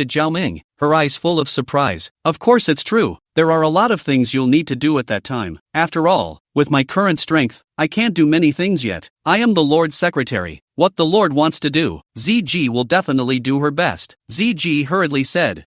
[SPEAKER 1] at Zhao Ming, her eyes full of surprise. Of course it's true. There are a lot of things you'll need to do at that time. After all, with my current strength, I can't do many things yet. I am the Lord's secretary. What the Lord wants to do, ZG will definitely do her best. ZG hurriedly said,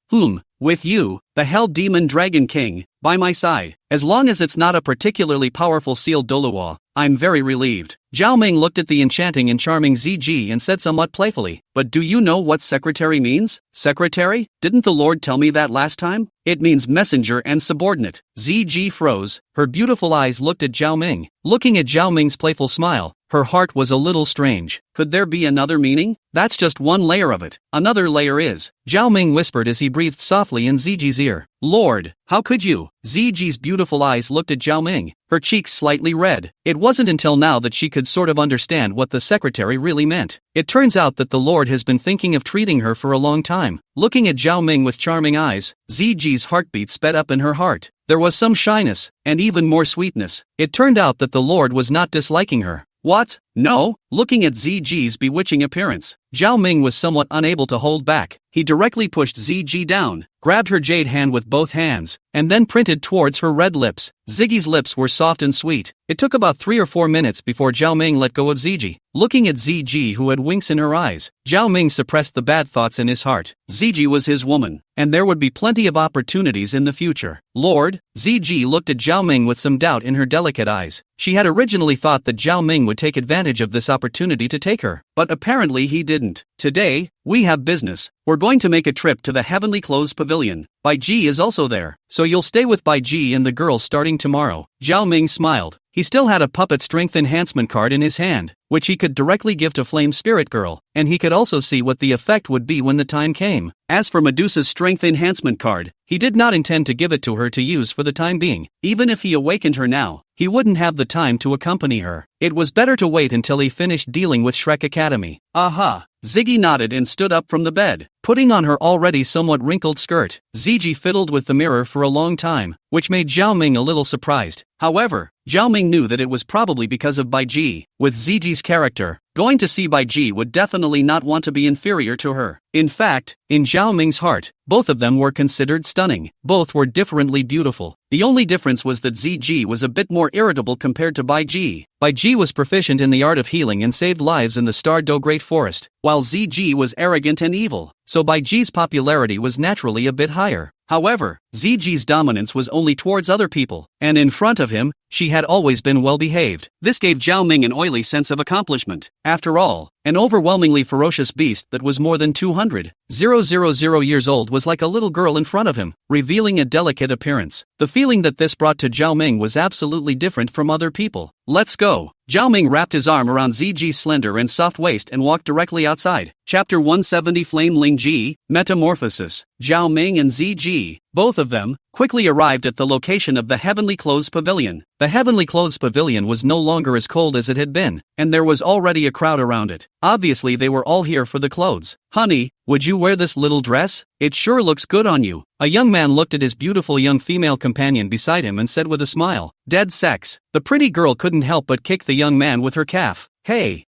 [SPEAKER 1] with you, the Hell Demon Dragon King, by my side, as long as it's not a particularly powerful sealed Douluo, I'm very relieved. Zhao Ming looked at the enchanting and charming ZG and said somewhat playfully, but do you know what secretary means? Secretary? Didn't the Lord tell me that last time? It means messenger and subordinate. ZG froze, her beautiful eyes looked at Zhao Ming. Looking at Zhao Ming's playful smile, her heart was a little strange. Could there be another meaning? That's just one layer of it. Another layer is, Zhao Ming whispered as he breathed softly in ZG's ear. Lord, how could you? ZG's beautiful eyes looked at Zhao Ming, her cheeks slightly red. It wasn't until now that she could sort of understand what the secretary really meant. It turns out that the Lord has been thinking of treating her for a long time. Looking at Zhao Ming with charming eyes, ZG's heartbeat sped up in her heart. There was some shyness, and even more sweetness. It turned out that the Lord was not disliking her. What? No? Looking at ZG's bewitching appearance, Zhao Ming was somewhat unable to hold back. He directly pushed ZG down, grabbed her jade hand with both hands, and then printed towards her red lips. Ziggy's lips were soft and sweet. It took about 3 or 4 minutes before Zhao Ming let go of ZG. Looking at ZG, who had winks in her eyes, Zhao Ming suppressed the bad thoughts in his heart. ZG was his woman, and there would be plenty of opportunities in the future. Lord, ZG looked at Zhao Ming with some doubt in her delicate eyes. She had originally thought that Zhao Ming would take advantage advantage of this opportunity to take her, but apparently he didn't. Today, we have business. We're going to make a trip to the Heavenly Clothes Pavilion. Bai Ji is also there, so you'll stay with Bai Ji and the girls starting tomorrow. Zhao Ming smiled. He still had a puppet strength enhancement card in his hand, which he could directly give to Flame Spirit Girl, and he could also see what the effect would be when the time came. As for Medusa's strength enhancement card, he did not intend to give it to her to use for the time being. Even if he awakened her now, he wouldn't have the time to accompany her. It was better to wait until he finished dealing with Shrek Academy. Aha! Ziggy nodded and stood up from the bed, putting on her already somewhat wrinkled skirt. Ziggy fiddled with the mirror for a long time, which made Zhao Ming a little surprised. However, Zhao Ming knew that it was probably because of Bai Ji. With Ziggy's character, going to see Bai Ji would definitely not want to be inferior to her. In fact, in Zhao Ming's heart, both of them were considered stunning. Both were differently beautiful. The only difference was that Ziggy was a bit more irritable compared to Bai Ji. Bai Ji was proficient in the art of healing and saved lives in the Star Do Great Forest, while Ziggy was arrogant and evil, so Bai Ji's popularity was naturally a bit higher. However, Ziggy's dominance was only towards other people, and in front of him, she had always been well behaved. This gave Zhao Ming an oily sense of accomplishment. After all, an overwhelmingly ferocious beast that was more than 200,000 years old was like a little girl in front of him, revealing a delicate appearance. The feeling that this brought to Zhao Ming was absolutely different from other people. Let's go. Zhao Ming wrapped his arm around Ziggy's slender and soft waist and walked directly outside. Chapter 170 Flame Lingji, Metamorphosis. Zhao Ming and Ziggy, both of them, quickly arrived at the location of the Heavenly Clothes Pavilion. The Heavenly Clothes Pavilion was no longer as cold as it had been, and there was already a crowd around it. Obviously they were all here for the clothes. Honey, would you wear this little dress? It sure looks good on you. A young man looked at his beautiful young female companion beside him and said with a smile, "Dead sex." The pretty girl couldn't help but kick the young man with her calf. Hey,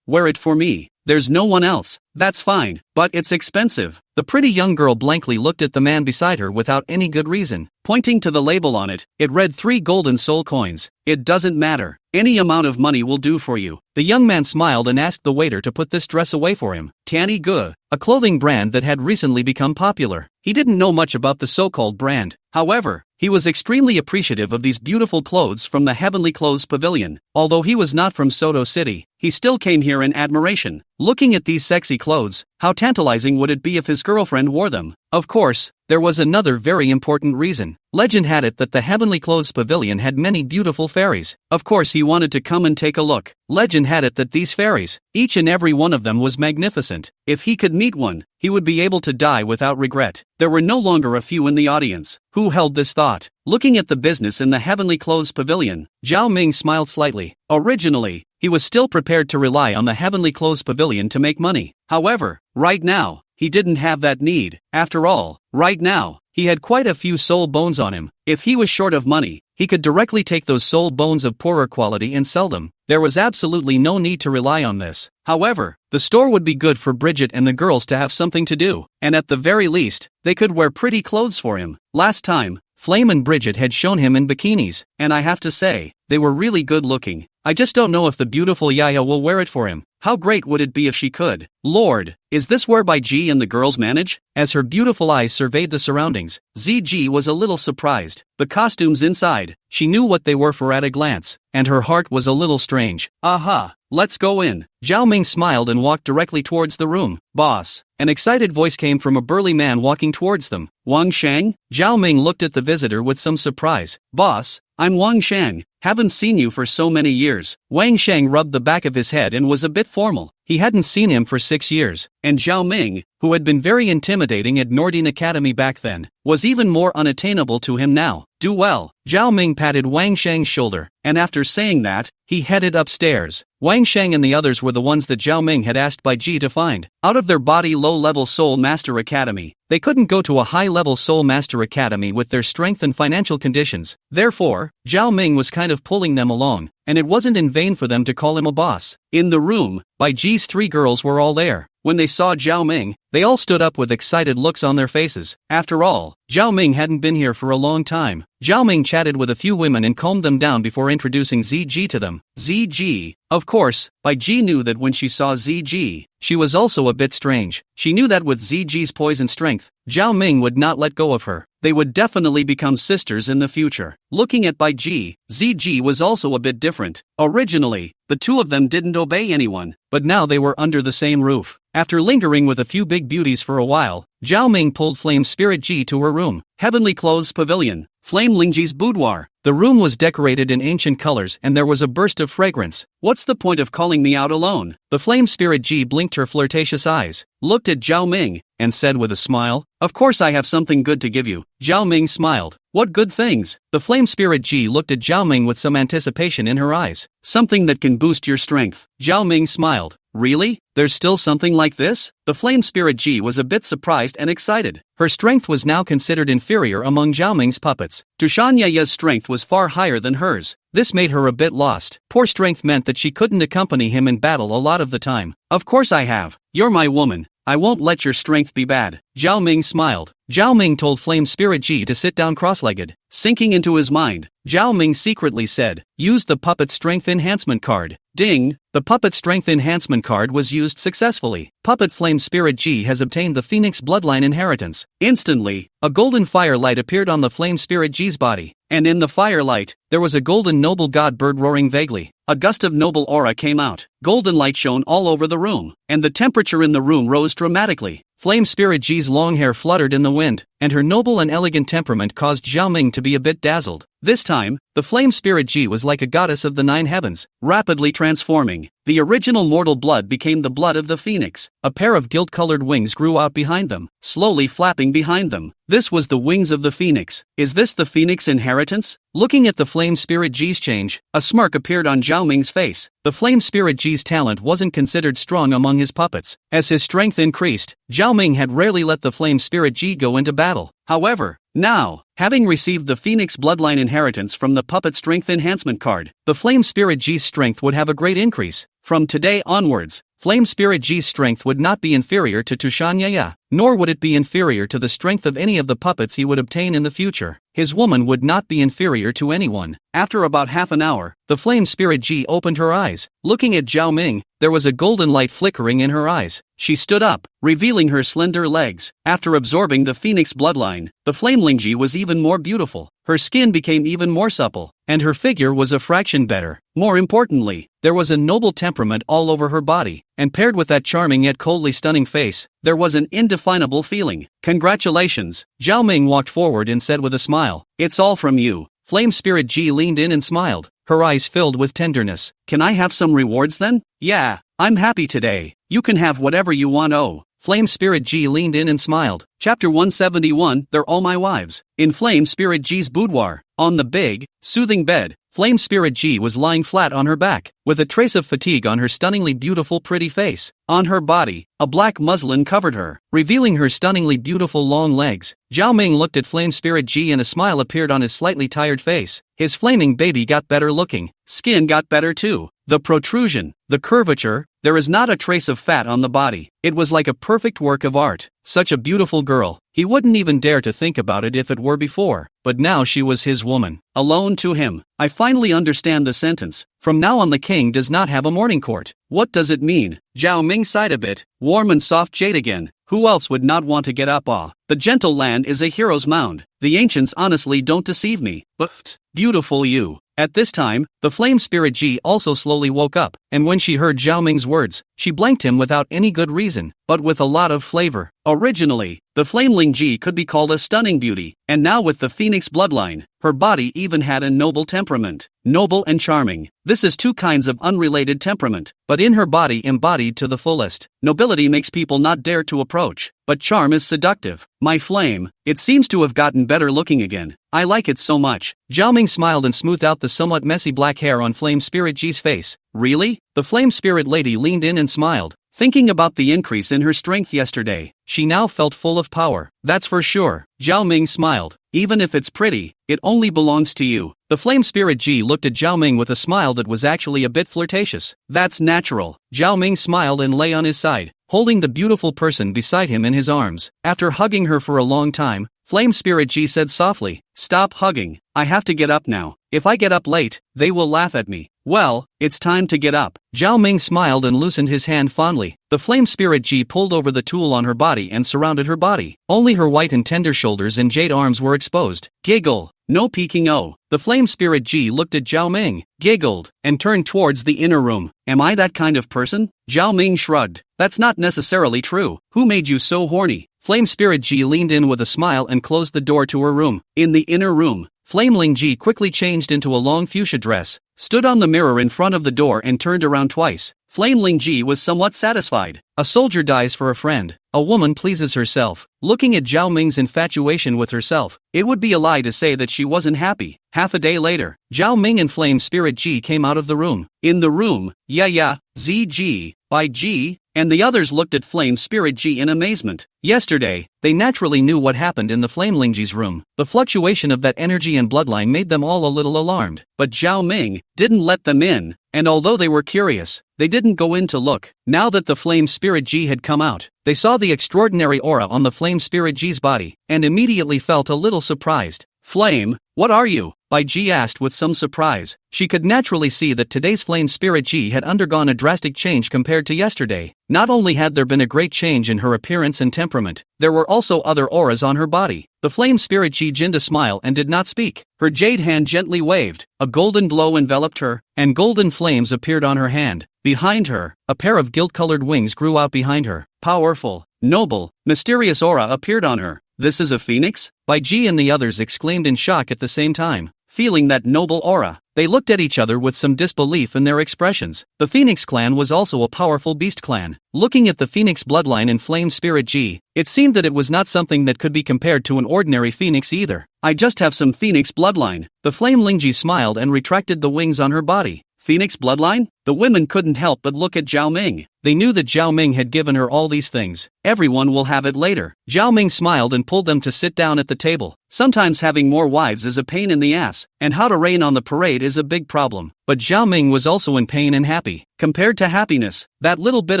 [SPEAKER 1] wear it for me. There's no one else. That's fine, but it's expensive. The pretty young girl blankly looked at the man beside her without any good reason. Pointing to the label on it, it read 3 golden soul coins. It doesn't matter. Any amount of money will do for you. The young man smiled and asked the waiter to put this dress away for him. Tianyi Ge, a clothing brand that had recently become popular. He didn't know much about the so-called brand. However, he was extremely appreciative of these beautiful clothes from the Heavenly Clothes Pavilion. Although he was not from Soto City, he still came here in admiration. Looking at these sexy clothes, how tantalizing would it be if his girlfriend wore them? Of course, there was another very important reason. Legend had it that the Heavenly Clothes Pavilion had many beautiful fairies. Of course he wanted to come and take a look. Legend had it that these fairies, each and every one of them was magnificent. If he could meet one, he would be able to die without regret. There were no longer a few in the audience who held this thought. Looking at the business in the Heavenly Clothes Pavilion, Zhao Ming smiled slightly. Originally, he was still prepared to rely on the Heavenly Clothes Pavilion to make money. However, right now, he didn't have that need. After all, right now, he had quite a few soul bones on him. If he was short of money, he could directly take those soul bones of poorer quality and sell them. There was absolutely no need to rely on this. However, the store would be good for Bridget and the girls to have something to do, and at the very least, they could wear pretty clothes for him. Last time, Flame and Bridget had shown him in bikinis, and I have to say, they were really good looking. I just don't know if the beautiful Yaya will wear it for him. How great would it be if she could? Lord, is this where Bai Ji and the girls manage? As her beautiful eyes surveyed the surroundings, Ziggy was a little surprised. The costumes inside, she knew what they were for at a glance, and her heart was a little strange. Aha, let's go in. Zhao Ming smiled and walked directly towards the room. Boss. An excited voice came from a burly man walking towards them. Wang Shang? Zhao Ming looked at the visitor with some surprise. Boss, I'm Wang Shang. Haven't seen you for so many years. Wang Shang rubbed the back of his head and was a bit formal. He hadn't seen him for 6 years, and Zhao Ming, who had been very intimidating at Nordine Academy back then, was even more unattainable to him now. Do well. Zhao Ming patted Wang Shang's shoulder, and after saying that, he headed upstairs. Wang Shang and the others were the ones that Zhao Ming had asked Bai Ji to find. Out of their body low-level Soul Master Academy, they couldn't go to a high-level Soul Master Academy with their strength and financial conditions. Therefore, Zhao Ming was kind of pulling them along, and it wasn't in vain for them to call him a boss. In the room, Bai Ji's 3 girls were all there. When they saw Zhao Ming, They all stood up with excited looks on their faces. After all, Zhao Ming hadn't been here for a long time. Zhao Ming chatted with a few women and calmed them down before introducing ZG to them. ZG. Of course, Bai Ji knew that when she saw ZG, she was also a bit strange. She knew that with ZG's poison strength, Zhao Ming would not let go of her. They would definitely become sisters in the future. Looking at Bai Ji, ZG was also a bit different. Originally, the two of them didn't obey anyone, but now they were under the same roof. After lingering with a few big beauties for a while, Zhao Ming pulled Flame Spirit Ji to her room. Heavenly Clothes Pavilion. Flame Lingji's boudoir. The room was decorated in ancient colors and there was a burst of fragrance. What's the point of calling me out alone? The Flame Spirit Ji blinked her flirtatious eyes, looked at Zhao Ming, and said with a smile, "Of course I have something good to give you." Zhao Ming smiled. "What good things?" The Flame Spirit Ji looked at Zhao Ming with some anticipation in her eyes. "Something that can boost your strength." Zhao Ming smiled. "Really? There's still something like this?" The Flame Spirit Ji was a bit surprised and excited. Her strength was now considered inferior among Zhao Ming's puppets. Tushanyaya's strength was far higher than hers. This made her a bit lost. Poor strength meant that she couldn't accompany him in battle a lot of the time. "Of course I have. You're my woman. I won't let your strength be bad." Zhao Ming smiled. Zhao Ming told Flame Spirit Ji to sit down cross-legged. Sinking into his mind, Zhao Ming secretly said, "Use the Puppet Strength Enhancement card." Ding! The Puppet Strength Enhancement card was used successfully. Puppet Flame Spirit Ji has obtained the Phoenix Bloodline Inheritance. Instantly, a golden firelight appeared on the Flame Spirit Ji's body, and in the firelight, there was a golden noble god bird roaring vaguely. A gust of noble aura came out. Golden light shone all over the room, and the temperature in the room rose dramatically. Flame Spirit Ji's long hair fluttered in the wind, and her noble and elegant temperament caused Zhao Ming to be a bit dazzled. This time, the Flame Spirit Ji was like a goddess of the 9 heavens, rapidly transforming. The original mortal blood became the blood of the phoenix. A pair of gilt-colored wings grew out behind them, slowly flapping behind them. This was the wings of the phoenix. Is this the phoenix inheritance? Looking at the Flame Spirit Ji's change, a smirk appeared on Zhao Ming's face. The Flame Spirit Ji's talent wasn't considered strong among his puppets. As his strength increased, Zhao Ming had rarely let the Flame Spirit Ji go into battle. However, now, having received the Phoenix Bloodline Inheritance from the Puppet Strength Enhancement card, the Flame Spirit Ji's strength would have a great increase. From today onwards, Flame Spirit Ji's strength would not be inferior to Tushanyaya, nor would it be inferior to the strength of any of the puppets he would obtain in the future. His woman would not be inferior to anyone. After about half an hour, the Flame Spirit Ji opened her eyes. Looking at Zhao Ming, there was a golden light flickering in her eyes. She stood up, revealing her slender legs. After absorbing the Phoenix bloodline, the Flame Lingji was even more beautiful. Her skin became even more supple, and her figure was a fraction better. More importantly, there was a noble temperament all over her body, and paired with that charming yet coldly stunning face, there was an indefinable feeling. "Congratulations." Zhao Ming walked forward and said with a smile, "It's all from you." Flame Spirit Ji leaned in and smiled, her eyes filled with tenderness. "Can I have some rewards then?" "Yeah, I'm happy today. You can have whatever you want." "Oh." Flame Spirit Ji leaned in and smiled. Chapter 171, They're All My Wives. In Flame Spirit Ji's boudoir, on the big, soothing bed, Flame Spirit Ji was lying flat on her back, with a trace of fatigue on her stunningly beautiful pretty face. On her body, a black muslin covered her, revealing her stunningly beautiful long legs. Zhao Ming looked at Flame Spirit Ji and a smile appeared on his slightly tired face. His flaming baby got better looking. Skin got better too. The protrusion, the curvature, there is not a trace of fat on the body. It was like a perfect work of art. Such a beautiful girl. He wouldn't even dare to think about it if it were before, but now she was his woman. Alone to him. I finally understand the sentence. From now on the king does not have a morning court. What does it mean? Zhao Ming sighed a bit. Warm and soft jade again. Who else would not want to get up? The gentle land is a hero's mound. The ancients honestly don't deceive me. But beautiful you. At this time, the Flame Spirit Ji also slowly woke up, and when she heard Zhao Ming's words, she blanked him without any good reason, but with a lot of flavor. Originally, the Flame Lingji could be called a stunning beauty, and now with the Phoenix bloodline, her body even had a noble temperament. Noble and charming. This is two kinds of unrelated temperament, but in her body embodied to the fullest. Nobility makes people not dare to approach, but charm is seductive. My flame, it seems to have gotten better looking again. I like it so much. Zhao Ming smiled and smoothed out the somewhat messy black hair on Flame Spirit Ji's face. Really? The Flame Spirit lady leaned in and smiled. Thinking about the increase in her strength yesterday, she now felt full of power. That's for sure. Zhao Ming smiled. Even if it's pretty, it only belongs to you. The Flame Spirit Ji looked at Zhao Ming with a smile that was actually a bit flirtatious. That's natural. Zhao Ming smiled and lay on his side. holding the beautiful person beside him in his arms. After hugging her for a long time, Flame Spirit Ji said softly, "Stop hugging, I have to get up now. If I get up late, they will laugh at me." "Well, it's time to get up." Zhao Ming smiled and loosened his hand fondly. The Flame Spirit Ji pulled over the tool on her body and surrounded her body. Only her white and tender shoulders and jade arms were exposed. Giggle. "No peeking, oh." The Flame Spirit Ji looked at Zhao Ming, giggled, and turned towards the inner room. "Am I that kind of person?" Zhao Ming shrugged. "That's not necessarily true. Who made you so horny?" Flame Spirit Ji leaned in with a smile and closed the door to her room. In the inner room, Flame Lingji quickly changed into a long fuchsia dress, stood on the mirror in front of the door and turned around twice. Flame Lingji was somewhat satisfied. A soldier dies for a friend. A woman pleases herself. Looking at Zhao Ming's infatuation with herself, it would be a lie to say that she wasn't happy. Half a day later, Zhao Ming and Flame Spirit Ji came out of the room. In the room, Ya, ZG, Bai Ji, and the others looked at Flame Spirit Ji in amazement. Yesterday, they naturally knew what happened in the Flame Lingji's room. The fluctuation of that energy and bloodline made them all a little alarmed. But Zhao Ming didn't let them in, and although they were curious, they didn't go in to look. Now that the Flame Spirit Ji had come out, they saw the extraordinary aura on the Flame Spirit Ji's body, and immediately felt a little surprised. "Flame, what are you?" Bai Ji asked with some surprise. She could naturally see that today's Flame Spirit Ji had undergone a drastic change compared to yesterday. Not only had there been a great change in her appearance and temperament, there were also other auras on her body. The Flame Spirit Ji ginned a smile and did not speak. Her jade hand gently waved, a golden glow enveloped her, and golden flames appeared on her hand. Behind her, a pair of gilt-colored wings grew out behind her. Powerful, noble, mysterious aura appeared on her. "This is a phoenix?" Bai Ji and the others exclaimed in shock at the same time. Feeling that noble aura, they looked at each other with some disbelief in their expressions. The Phoenix clan was also a powerful beast clan. Looking at the Phoenix bloodline in Flame Spirit Ji, it seemed that it was not something that could be compared to an ordinary phoenix either. "I just have some Phoenix bloodline." The Flame Lingji smiled and retracted the wings on her body. "Phoenix bloodline?" The women couldn't help but look at Zhao Ming. They knew that Zhao Ming had given her all these things. Everyone will have it later. Zhao Ming smiled and pulled them to sit down at the table. Sometimes having more wives is a pain in the ass, and how to rain on the parade is a big problem. But Zhao Ming was also in pain and happy. Compared to happiness, that little bit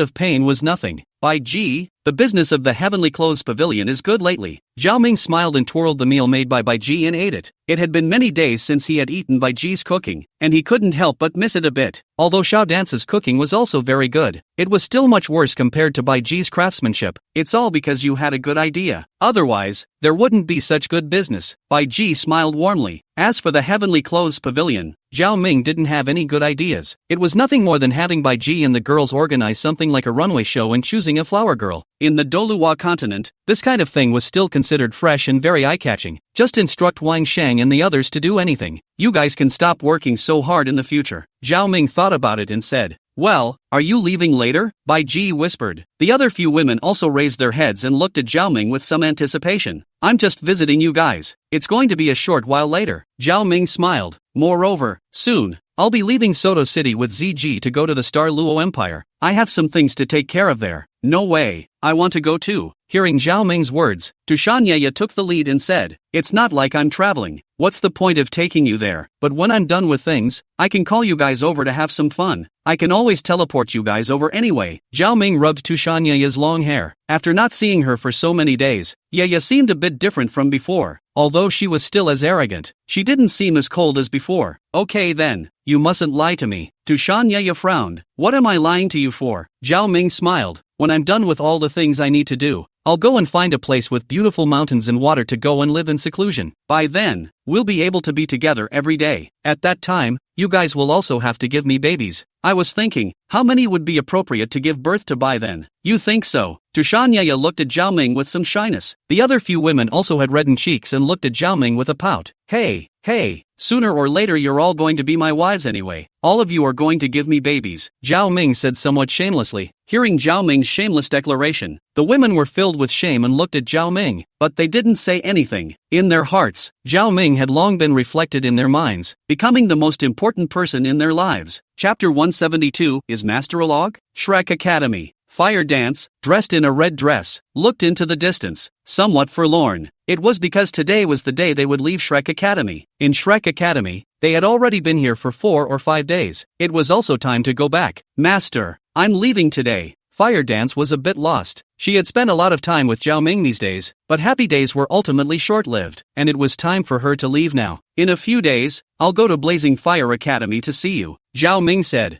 [SPEAKER 1] of pain was nothing. Bai Ji, the business of the Heavenly Clothes Pavilion is good lately. Zhao Ming smiled and twirled the meal made by Bai Ji and ate it. It had been many days since he had eaten Bai Ji's cooking, and he couldn't help but miss it a bit. Although Xiao Dance's cooking was also very good, it was still much worse compared to Bai Ji's craftsmanship. It's all because you had a good idea. Otherwise, there wouldn't be such good business. Bai Ji smiled warmly. As for the Heavenly Clothes Pavilion, Zhao Ming didn't have any good ideas. It was nothing more than having Bai Ji and the girls organize something like a runway show and choosing a flower girl. In the Douluo continent, this kind of thing was still considered fresh and very eye-catching. Just instruct Wang Shang and the others to do anything. You guys can stop working so hard in the future. Zhao Ming thought about it and said, "Well, are you leaving later?" Bai Ji whispered. The other few women also raised their heads and looked at Zhao Ming with some anticipation. "I'm just visiting you guys. It's going to be a short while later." Zhao Ming smiled. "Moreover, soon, I'll be leaving Soto City with ZG to go to the Star Luo Empire. I have some things to take care of there." "No way, I want to go too." Hearing Zhao Ming's words, Tushanyaya took the lead and said, "It's not like I'm traveling. What's the point of taking you there? But when I'm done with things, I can call you guys over to have some fun. I can always teleport you guys over anyway." Zhao Ming rubbed Tushanyaya's long hair. After not seeing her for so many days, Yaya seemed a bit different from before. Although she was still as arrogant, she didn't seem as cold as before. "Okay then, you mustn't lie to me." Tushanyaya frowned. "What am I lying to you for?" Zhao Ming smiled. "When I'm done with all the things I need to do, I'll go and find a place with beautiful mountains and water to go and live in seclusion. By then, we'll be able to be together every day. At that time, you guys will also have to give me babies." I was thinking, how many would be appropriate to give birth to by then? "You think so?" Tushanyaya looked at Zhao Ming with some shyness. The other few women also had reddened cheeks and looked at Zhao Ming with a pout. Hey, sooner or later you're all going to be my wives anyway. All of you are going to give me babies," Zhao Ming said somewhat shamelessly. Hearing Zhao Ming's shameless declaration, the women were filled with shame and looked at Zhao Ming, but they didn't say anything. In their hearts, Zhao Ming had long been reflected in their minds, becoming the most important person in their lives. Chapter 172 is Masterologue? Shrek Academy. Fire Dance, dressed in a red dress, looked into the distance, somewhat forlorn. It was because today was the day they would leave Shrek Academy. In Shrek Academy, they had already been here for 4 or 5 days. It was also time to go back. "Master, I'm leaving today." Fire Dance was a bit lost. She had spent a lot of time with Zhao Ming these days, but happy days were ultimately short-lived, and it was time for her to leave now. In a few days, I'll go to Blazing Fire Academy to see you, Zhao Ming said.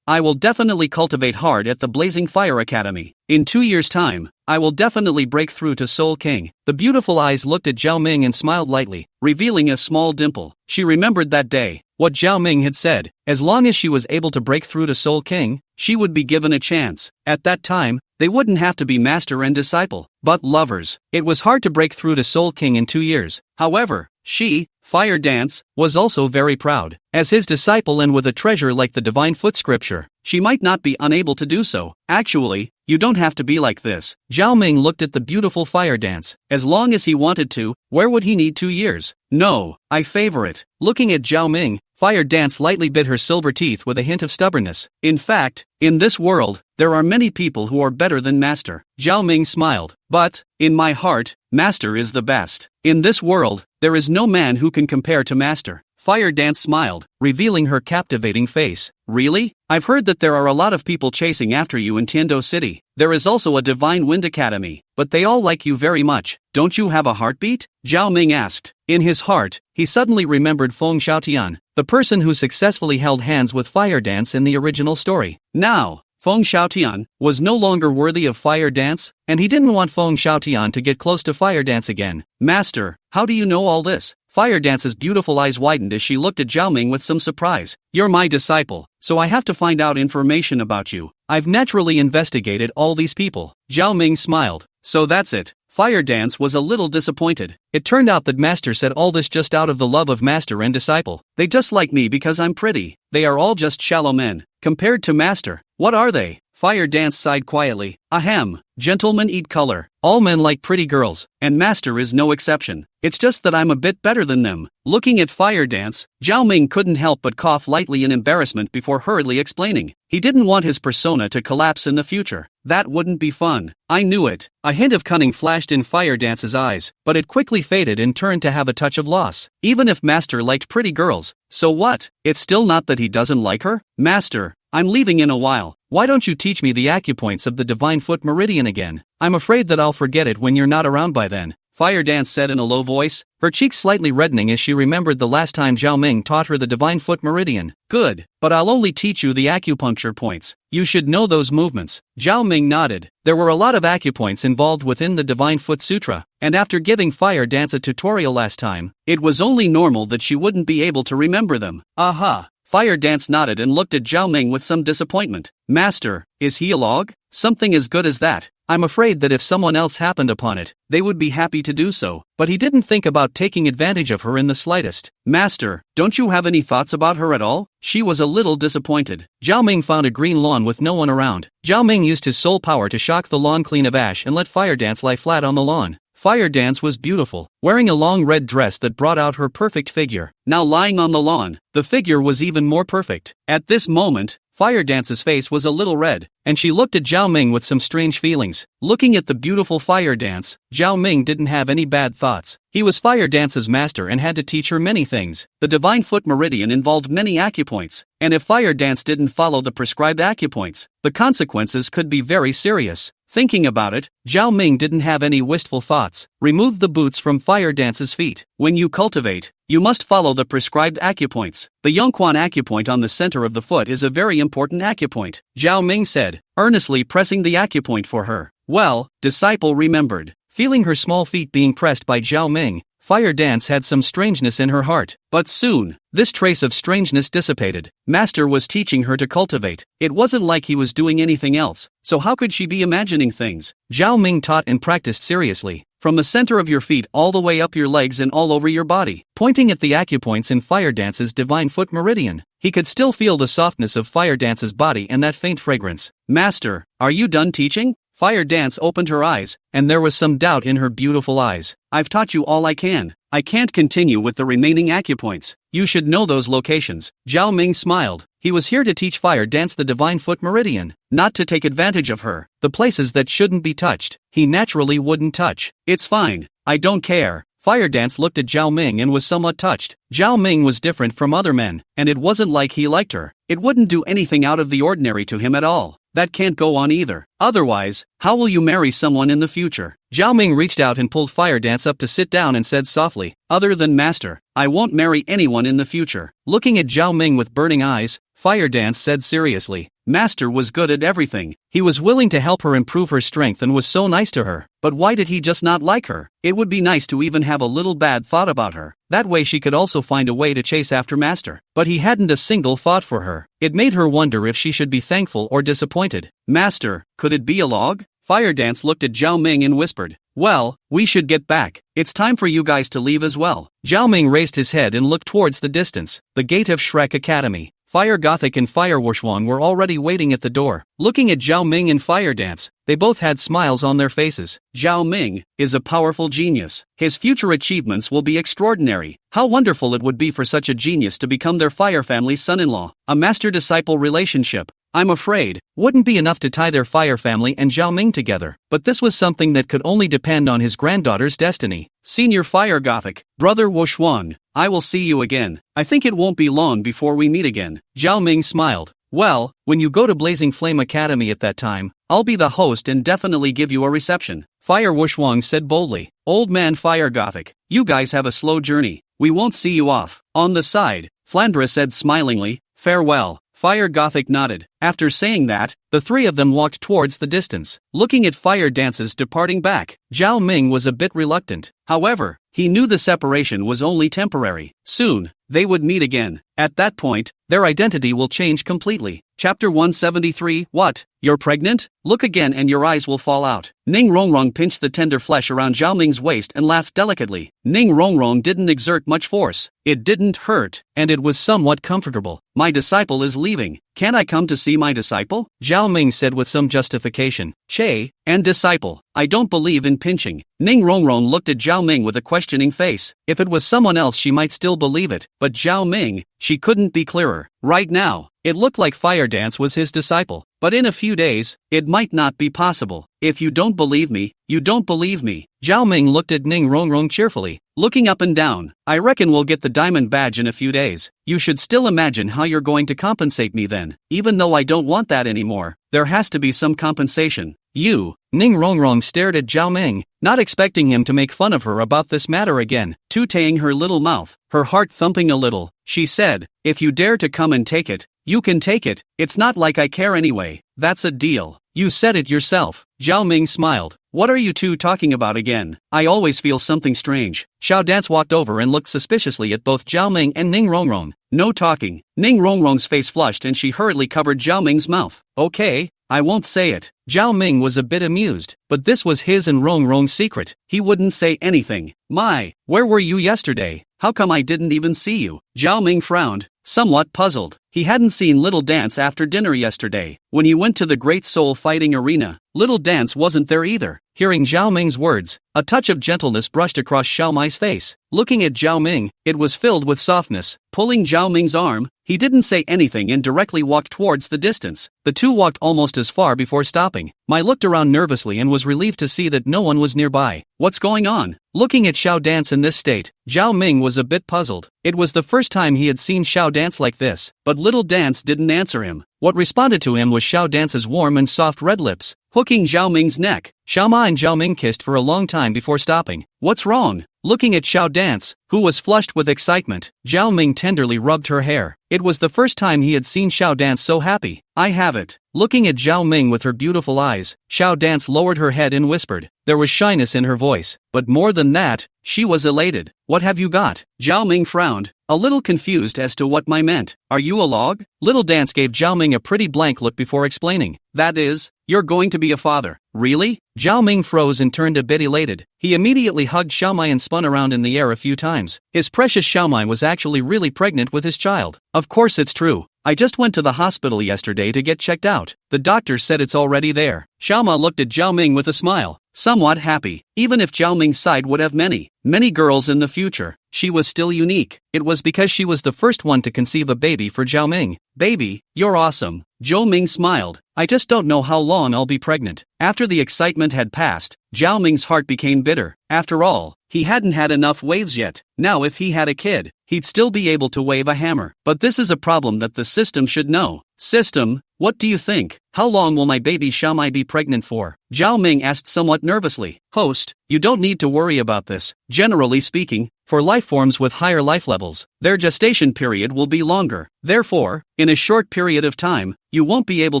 [SPEAKER 1] I will definitely cultivate hard at the Blazing Fire Academy. In 2 years' time, I will definitely break through to Soul King. The beautiful eyes looked at Zhao Ming and smiled lightly, revealing a small dimple. She remembered that day, what Zhao Ming had said. As long as she was able to break through to Soul King, she would be given a chance. At that time, they wouldn't have to be master and disciple, but lovers. It was hard to break through to Soul King in 2 years. However, she, Fire Dance, was also very proud. As his disciple and with a treasure like the Divine Foot Scripture, she might not be unable to do so. Actually, you don't have to be like this. Zhao Ming looked at the beautiful Fire Dance. As long as he wanted to, where would he need 2 years? No, I favor it. Looking at Zhao Ming, Fire Dance lightly bit her silver teeth with a hint of stubbornness. In fact, in this world, there are many people who are better than Master. Zhao Ming smiled. But, in my heart, Master is the best. In this world, there is no man who can compare to Master. Fire Dance smiled, revealing her captivating face. Really? I've heard that there are a lot of people chasing after you in Tiando City. There is also a Divine Wind Academy, but they all like you very much. Don't you have a heartbeat? Zhao Ming asked. In his heart, he suddenly remembered Feng Xiaotian, the person who successfully held hands with Fire Dance in the original story. Now, Feng Xiaotian was no longer worthy of Fire Dance, and he didn't want Feng Xiaotian to get close to Fire Dance again. Master, how do you know all this? Fire Dance's beautiful eyes widened as she looked at Zhao Ming with some surprise. You're my disciple, so I have to find out information about you. I've naturally investigated all these people. Zhao Ming smiled. So that's it. Fire Dance was a little disappointed. It turned out that Master said all this just out of the love of Master and disciple. They just like me because I'm pretty. They are all just shallow men. Compared to Master, what are they? Fire Dance sighed quietly. Ahem, gentlemen eat color. All men like pretty girls, and Master is no exception. It's just that I'm a bit better than them. Looking at Fire Dance, Zhao Ming couldn't help but cough lightly in embarrassment before hurriedly explaining. He didn't want his persona to collapse in the future. That wouldn't be fun. I knew it. A hint of cunning flashed in Fire Dance's eyes, but it quickly faded and turned to have a touch of loss. Even if Master liked pretty girls, so what? It's still not that he doesn't like her? Master, I'm leaving in a while. Why don't you teach me the acupoints of the Divine Foot Meridian again? I'm afraid that I'll forget it when you're not around by then. Fire Dance said in a low voice, her cheeks slightly reddening as she remembered the last time Zhao Ming taught her the Divine Foot Meridian. Good, but I'll only teach you the acupuncture points. You should know those movements. Zhao Ming nodded. There were a lot of acupoints involved within the Divine Foot Sutra, and after giving Fire Dance a tutorial last time, it was only normal that she wouldn't be able to remember them. Aha! Fire Dance nodded and looked at Zhao Ming with some disappointment. Master, is he a log? Something as good as that. I'm afraid that if someone else happened upon it, they would be happy to do so, but he didn't think about taking advantage of her in the slightest. Master, don't you have any thoughts about her at all? She was a little disappointed. Zhao Ming found a green lawn with no one around. Zhao Ming used his soul power to shock the lawn clean of ash and let Fire Dance lie flat on the lawn. Fire Dance was beautiful, wearing a long red dress that brought out her perfect figure. Now lying on the lawn, the figure was even more perfect. At this moment, Fire Dance's face was a little red, and she looked at Zhao Ming with some strange feelings. Looking at the beautiful Fire Dance, Zhao Ming didn't have any bad thoughts. He was Fire Dance's master and had to teach her many things. The Divine Foot Meridian involved many acupoints, and if Fire Dance didn't follow the prescribed acupoints, the consequences could be very serious. Thinking about it, Zhao Ming didn't have any wistful thoughts. Remove the boots from Fire Dance's feet. When you cultivate, you must follow the prescribed acupoints. The Yongquan acupoint on the center of the foot is a very important acupoint, Zhao Ming said, earnestly pressing the acupoint for her. Well, disciple remembered. Feeling her small feet being pressed by Zhao Ming, Fire Dance had some strangeness in her heart. But soon, this trace of strangeness dissipated. Master was teaching her to cultivate. It wasn't like he was doing anything else, so how could she be imagining things? Zhao Ming taught and practiced seriously, from the center of your feet all the way up your legs and all over your body, pointing at the acupoints in Fire Dance's Divine Foot Meridian. He could still feel the softness of Fire Dance's body and that faint fragrance. Master, are you done teaching? Fire Dance opened her eyes, and there was some doubt in her beautiful eyes. I've taught you all I can. I can't continue with the remaining acupoints. You should know those locations. Zhao Ming smiled. He was here to teach Fire Dance the Divine Foot Meridian, not to take advantage of her. The places that shouldn't be touched, he naturally wouldn't touch. It's fine. I don't care. Fire Dance looked at Zhao Ming and was somewhat touched. Zhao Ming was different from other men, and it wasn't like he liked her. It wouldn't do anything out of the ordinary to him at all. that can't go on either. Otherwise, how will you marry someone in the future? Zhao Ming reached out and pulled Fire Dance up to sit down and said softly, other than Master, I won't marry anyone in the future. Looking at Zhao Ming with burning eyes, Fire Dance said seriously, Master was good at everything. He was willing to help her improve her strength and was so nice to her. But why did he just not like her? It would be nice to even have a little bad thought about her. That way she could also find a way to chase after Master. But he hadn't a single thought for her. It made her wonder if she should be thankful or disappointed. Master, could it be a log? Fire Dance looked at Zhao Ming and whispered, well, we should get back. It's time for you guys to leave as well. Zhao Ming raised his head and looked towards the distance, the gate of Shrek Academy. Fire Gothic and Fire Wushwang were already waiting at the door. Looking at Zhao Ming and Fire Dance, they both had smiles on their faces. Zhao Ming is a powerful genius. His future achievements will be extraordinary. How wonderful it would be for such a genius to become their Fire family's son-in-law. A master-disciple relationship, I'm afraid, wouldn't be enough to tie their Fire family and Zhao Ming together. But this was something that could only depend on his granddaughter's destiny. Senior Fire Gothic, Brother Wushwang, I will see you again. I think it won't be long before we meet again. Zhao Ming smiled. Well, when you go to Blazing Flame Academy at that time, I'll be the host and definitely give you a reception. Fire Wushwang said boldly. Old man Fire Gothic, you guys have a slow journey. We won't see you off. On the side, Flandra said smilingly, farewell. Fire Gothic nodded. After saying that, the three of them walked towards the distance. Looking at Fire Dance's departing back, Zhao Ming was a bit reluctant. However, he knew the separation was only temporary. Soon, they would meet again. At that point, their identity will change completely. Chapter 173. What? You're pregnant? Look again and your eyes will fall out. Ning Rongrong pinched the tender flesh around Zhao Ming's waist and laughed delicately. Ning Rongrong didn't exert much force. It didn't hurt, and it was somewhat comfortable. My disciple is leaving. Can I come to see my disciple? Zhao Ming said with some justification. Che, and disciple, I don't believe in pinching. Ning Rongrong looked at Zhao Ming with a questioning face. If it was someone else she might still believe it, but Zhao Ming, she couldn't be clearer. Right now, it looked like Fire Dance was his disciple. But in a few days, it might not be possible. If you don't believe me, you don't believe me. Zhao Ming looked at Ning Rongrong cheerfully, looking up and down. I reckon we'll get the diamond badge in a few days. You should still imagine how you're going to compensate me then. Even though I don't want that anymore, there has to be some compensation. You, Ning Rongrong stared at Zhao Ming, not expecting him to make fun of her about this matter again. Tutaying her little mouth, her heart thumping a little, she said, if you dare to come and take it, you can take it. It's not like I care anyway. That's a deal. You said it yourself. Zhao Ming smiled. What are you two talking about again? I always feel something strange. Xiao Dance walked over and looked suspiciously at both Zhao Ming and Ning Rongrong. No talking. Ning Rongrong's face flushed and she hurriedly covered Zhao Ming's mouth. Okay, I won't say it. Zhao Ming was a bit amused, but this was his and Rongrong's secret. He wouldn't say anything. My, where were you yesterday? How come I didn't even see you? Zhao Ming frowned, somewhat puzzled. He hadn't seen Little Dance after dinner yesterday. When he went to the Great Soul Fighting Arena, Little Dance wasn't there either. Hearing Zhao Ming's words, a touch of gentleness brushed across Xiao Mai's face. Looking at Zhao Ming, it was filled with softness. Pulling Zhao Ming's arm, he didn't say anything and directly walked towards the distance. The two walked almost as far before stopping. Mai looked around nervously and was relieved to see that no one was nearby. What's going on? Looking at Xiao Dance in this state, Zhao Ming was a bit puzzled. It was the first time he had seen Xiao Dance like this, but Little Dance didn't answer him. What responded to him was Xiao Dance's warm and soft red lips, hooking Zhao Ming's neck. Xiao Ma and Zhao Ming kissed for a long time before stopping. What's wrong? Looking at Xiao Dance, who was flushed with excitement, Zhao Ming tenderly rubbed her hair. It was the first time he had seen Xiao Dance so happy. I have it. Looking at Zhao Ming with her beautiful eyes, Xiao Dance lowered her head and whispered. There was shyness in her voice, but more than that, she was elated. What have you got? Zhao Ming frowned, a little confused as to what Mai meant. Are you a log? Little Dance gave Zhao Ming a pretty blank look before explaining. That is, you're going to be a father. Really? Zhao Ming froze and turned a bit elated. He immediately hugged Xiao Mai and spun around in the air a few times. His precious Xiao Mai was actually really pregnant with his child. Of course it's true. I just went to the hospital yesterday to get checked out. The doctor said it's already there. Xiao Ma looked at Zhao Ming with a smile, somewhat happy. Even if Zhao Ming's side would have many girls in the future, she was still unique. It was because she was the first one to conceive a baby for Zhao Ming. Baby, you're awesome. Zhou Ming smiled. I just don't know how long I'll be pregnant. After the excitement had passed, Zhao Ming's heart became bitter. After all, he hadn't had enough waves yet. Now if he had a kid, he'd still be able to wave a hammer. But this is a problem that the system should know. System, what do you think? How long will my baby Xiaomai be pregnant for? Zhao Ming asked somewhat nervously. Host, you don't need to worry about this. Generally speaking, for life forms with higher life levels, their gestation period will be longer. Therefore, in a short period of time, you won't be able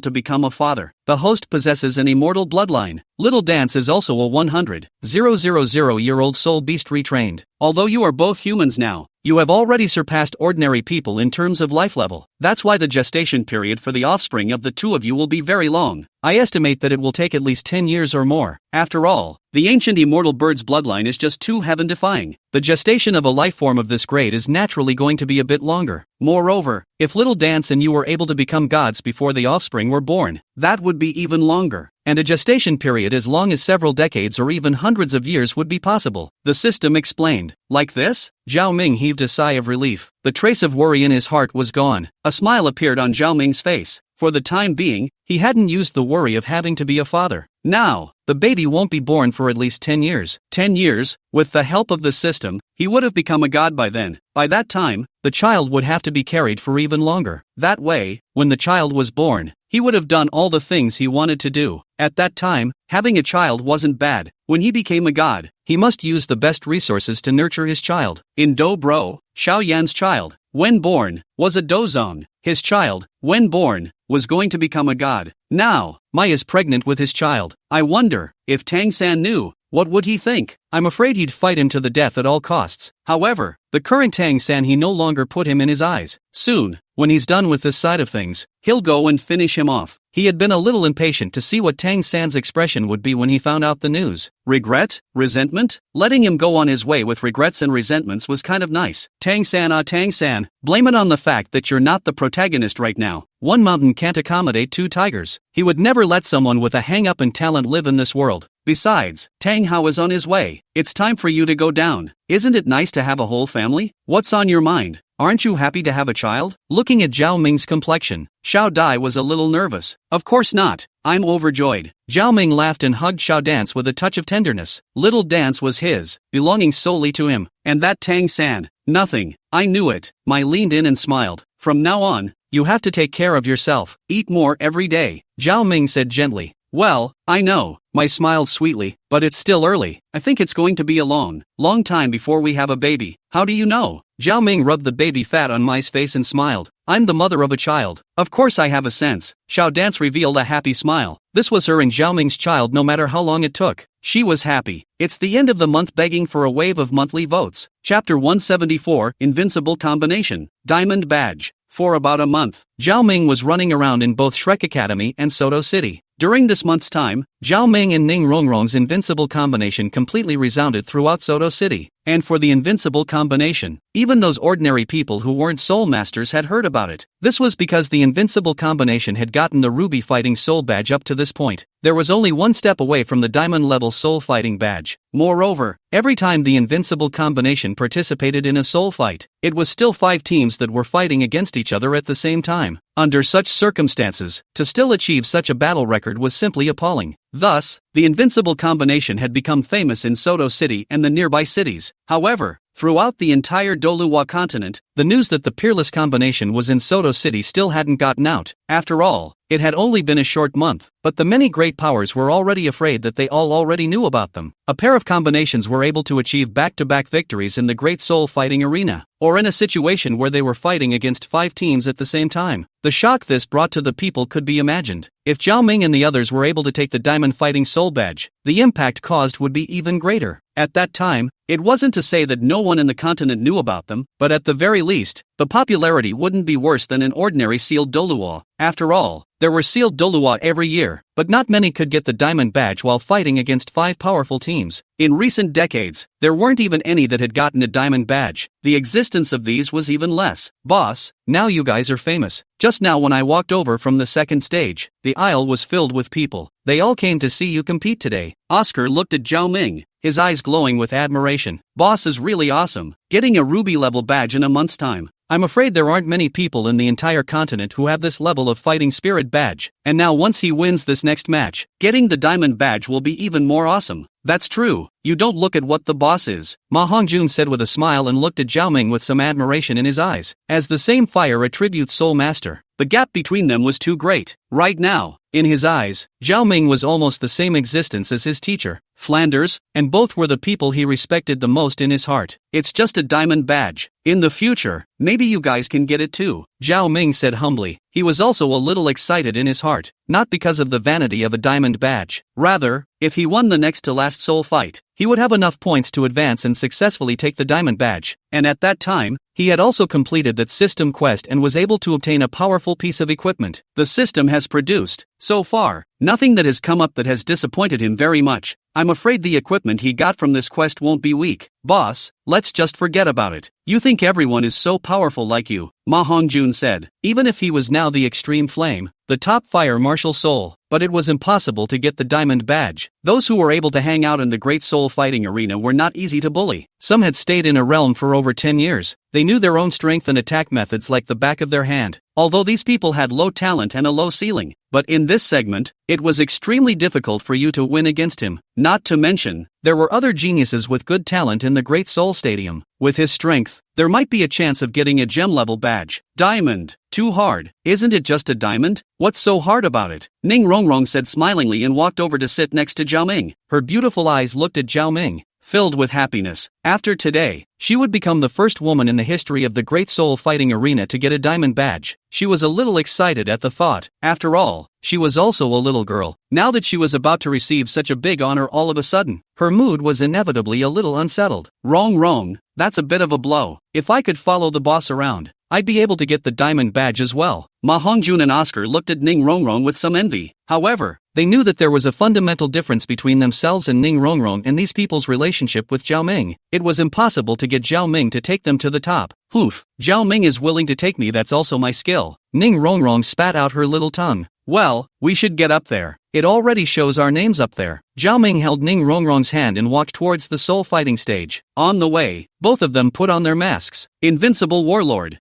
[SPEAKER 1] to become a father. The host possesses an immortal bloodline. Little Dance is also a 100,000-year-old soul beast retrained. Although you are both humans now, you have already surpassed ordinary people in terms of life level. That's why the gestation period for the offspring of the two of you will be very long. I estimate that it will take at least 10 years or more. After all, the ancient immortal bird's bloodline is just too heaven-defying. The gestation of a life form of this grade is naturally going to be a bit longer. Moreover, if Little Dance and you were able to become gods before the offspring were born, that would be even longer. And a gestation period as long as several decades or even hundreds of years would be possible. The system explained. Like this? Zhao Ming heaved a sigh of relief. The trace of worry in his heart was gone. A smile appeared on Zhao Ming's face. For the time being, he hadn't used the worry of having to be a father. Now, the baby won't be born for at least 10 years. 10 years, with the help of the system, he would have become a god by then. By that time, the child would have to be carried for even longer. That way, when the child was born, he would have done all the things he wanted to do. At that time, having a child wasn't bad. When he became a god, he must use the best resources to nurture his child. In Douluo, Xiao Yan's child, when born, was a dozong. His child, when born, was going to become a god. Now, Mai is pregnant with his child. I wonder, if Tang San knew, what would he think? I'm afraid he'd fight him to the death at all costs. However, the current Tang San he no longer put him in his eyes. Soon, when he's done with this side of things, he'll go and finish him off. He had been a little impatient to see what Tang San's expression would be when he found out the news. Regret? Resentment? Letting him go on his way with regrets and resentments was kind of nice. Tang San, blame it on the fact that you're not the protagonist right now. One mountain can't accommodate two tigers. He would never let someone with a hang-up and talent live in this world. Besides, Tang Hao is on his way. It's time for you to go down. Isn't it nice to have a whole family? What's on your mind? Aren't you happy to have a child? Looking at Zhao Ming's complexion, Xiao Dai was a little nervous. Of course not. I'm overjoyed. Zhao Ming laughed and hugged Xiao Dance with a touch of tenderness. Little Dance was his, belonging solely to him. And that Tang San, nothing. I knew it. Mai leaned in and smiled. From now on, you have to take care of yourself. Eat more every day. Zhao Ming said gently. Well, I know. Mai smiled sweetly, but it's still early. I think it's going to be a long time before we have a baby. How do you know? Zhao Ming rubbed the baby fat on Mai's face and smiled. I'm the mother of a child. Of course I have a sense. Xiao Dance revealed a happy smile. This was her and Zhao Ming's child no matter how long it took. She was happy. It's the end of the month begging for a wave of monthly votes. Chapter 174, Invincible Combination. Diamond Badge. For about a month, Zhao Ming was running around in both Shrek Academy and Soto City. During this month's time, Zhao Ming and Ning Rongrong's invincible combination completely resounded throughout Soto City. And for the invincible combination, even those ordinary people who weren't soul masters had heard about it. This was because the invincible combination had gotten the Ruby Fighting Soul Badge up to this point. There was only one step away from the Diamond level Soul Fighting Badge. Moreover, every time the invincible combination participated in a soul fight, it was still 5 teams that were fighting against each other at the same time. Under such circumstances, to still achieve such a battle record was simply appalling. Thus, the invincible combination had become famous in Soto City and the nearby cities. However, throughout the entire Douluo continent, the news that the peerless combination was in Soto City still hadn't gotten out. After all, it had only been a short month, but the many great powers were already afraid that they all already knew about them. A pair of combinations were able to achieve back-to-back victories in the Great Soul Fighting Arena, or in a situation where they were fighting against 5 teams at the same time. The shock this brought to the people could be imagined. If Zhao Ming and the others were able to take the Diamond Fighting Soul Badge, the impact caused would be even greater. At that time, it wasn't to say that no one in the continent knew about them, but at the very least, the popularity wouldn't be worse than an ordinary sealed Douluo. After all, there were sealed Douluo every year, but not many could get the Diamond Badge while fighting against 5 powerful teams. In recent decades, there weren't even any that had gotten a Diamond Badge. The existence of these was even less. Boss, now you guys are famous. Just now when I walked over from the second stage, the aisle was filled with people. They all came to see you compete today. Oscar looked at Zhao Ming, his eyes glowing with admiration. Boss is really awesome. Getting a ruby level badge in a month's time. I'm afraid there aren't many people in the entire continent who have this level of fighting spirit badge, and now once he wins this next match, getting the diamond badge will be even more awesome. That's true, you don't look at what the boss is, Ma Hongjun said with a smile and looked at Zhao Ming with some admiration in his eyes. As the same fire attributes Soul Master, the gap between them was too great. Right now, in his eyes, Zhao Ming was almost the same existence as his teacher, Flanders, and both were the people he respected the most in his heart. It's just a diamond badge. In the future, maybe you guys can get it too, Zhao Ming said humbly. He was also a little excited in his heart, not because of the vanity of a diamond badge. Rather, if he won the next to last soul fight, he would have enough points to advance and successfully take the diamond badge, and at that time, he had also completed that system quest and was able to obtain a powerful piece of equipment. The system has produced, so far, nothing that has come up that has disappointed him very much. I'm afraid the equipment he got from this quest won't be weak. Boss, let's just forget about it. You think everyone is so powerful like you, Ma Hongjun said. Even if he was now the extreme flame, the top fire martial soul, but it was impossible to get the diamond badge. Those who were able to hang out in the great soul fighting arena were not easy to bully. Some had stayed in a realm for over 10 years. They knew their own strength and attack methods like the back of their hand. Although these people had low talent and a low ceiling, but in this segment, it was extremely difficult for you to win against him. Not to mention, there were other geniuses with good talent in the Great Soul Stadium. With his strength, there might be a chance of getting a gem level badge. Diamond. Too hard. Isn't it just a diamond? What's so hard about it? Ning Rongrong said smilingly and walked over to sit next to Zhao Ming. Her beautiful eyes looked at Zhao Ming, filled with happiness. After today, she would become the first woman in the history of the Great Soul Fighting Arena to get a diamond badge. She was a little excited at the thought. After all, she was also a little girl. Now that she was about to receive such a big honor all of a sudden, her mood was inevitably a little unsettled. Wrong, that's a bit of a blow. If I could follow the boss around, I'd be able to get the diamond badge as well. Ma Hongjun and Oscar looked at Ning Rongrong with some envy. However, they knew that there was a fundamental difference between themselves and Ning Rongrong and these people's relationship with Zhao Ming. It was impossible to get Zhao Ming to take them to the top. Oof, Zhao Ming is willing to take me, that's also my skill. Ning Rongrong spat out her little tongue. Well, we should get up there. It already shows our names up there. Zhao Ming held Ning Rongrong's hand and walked towards the soul fighting stage. On the way, both of them put on their masks. Invincible Warlord,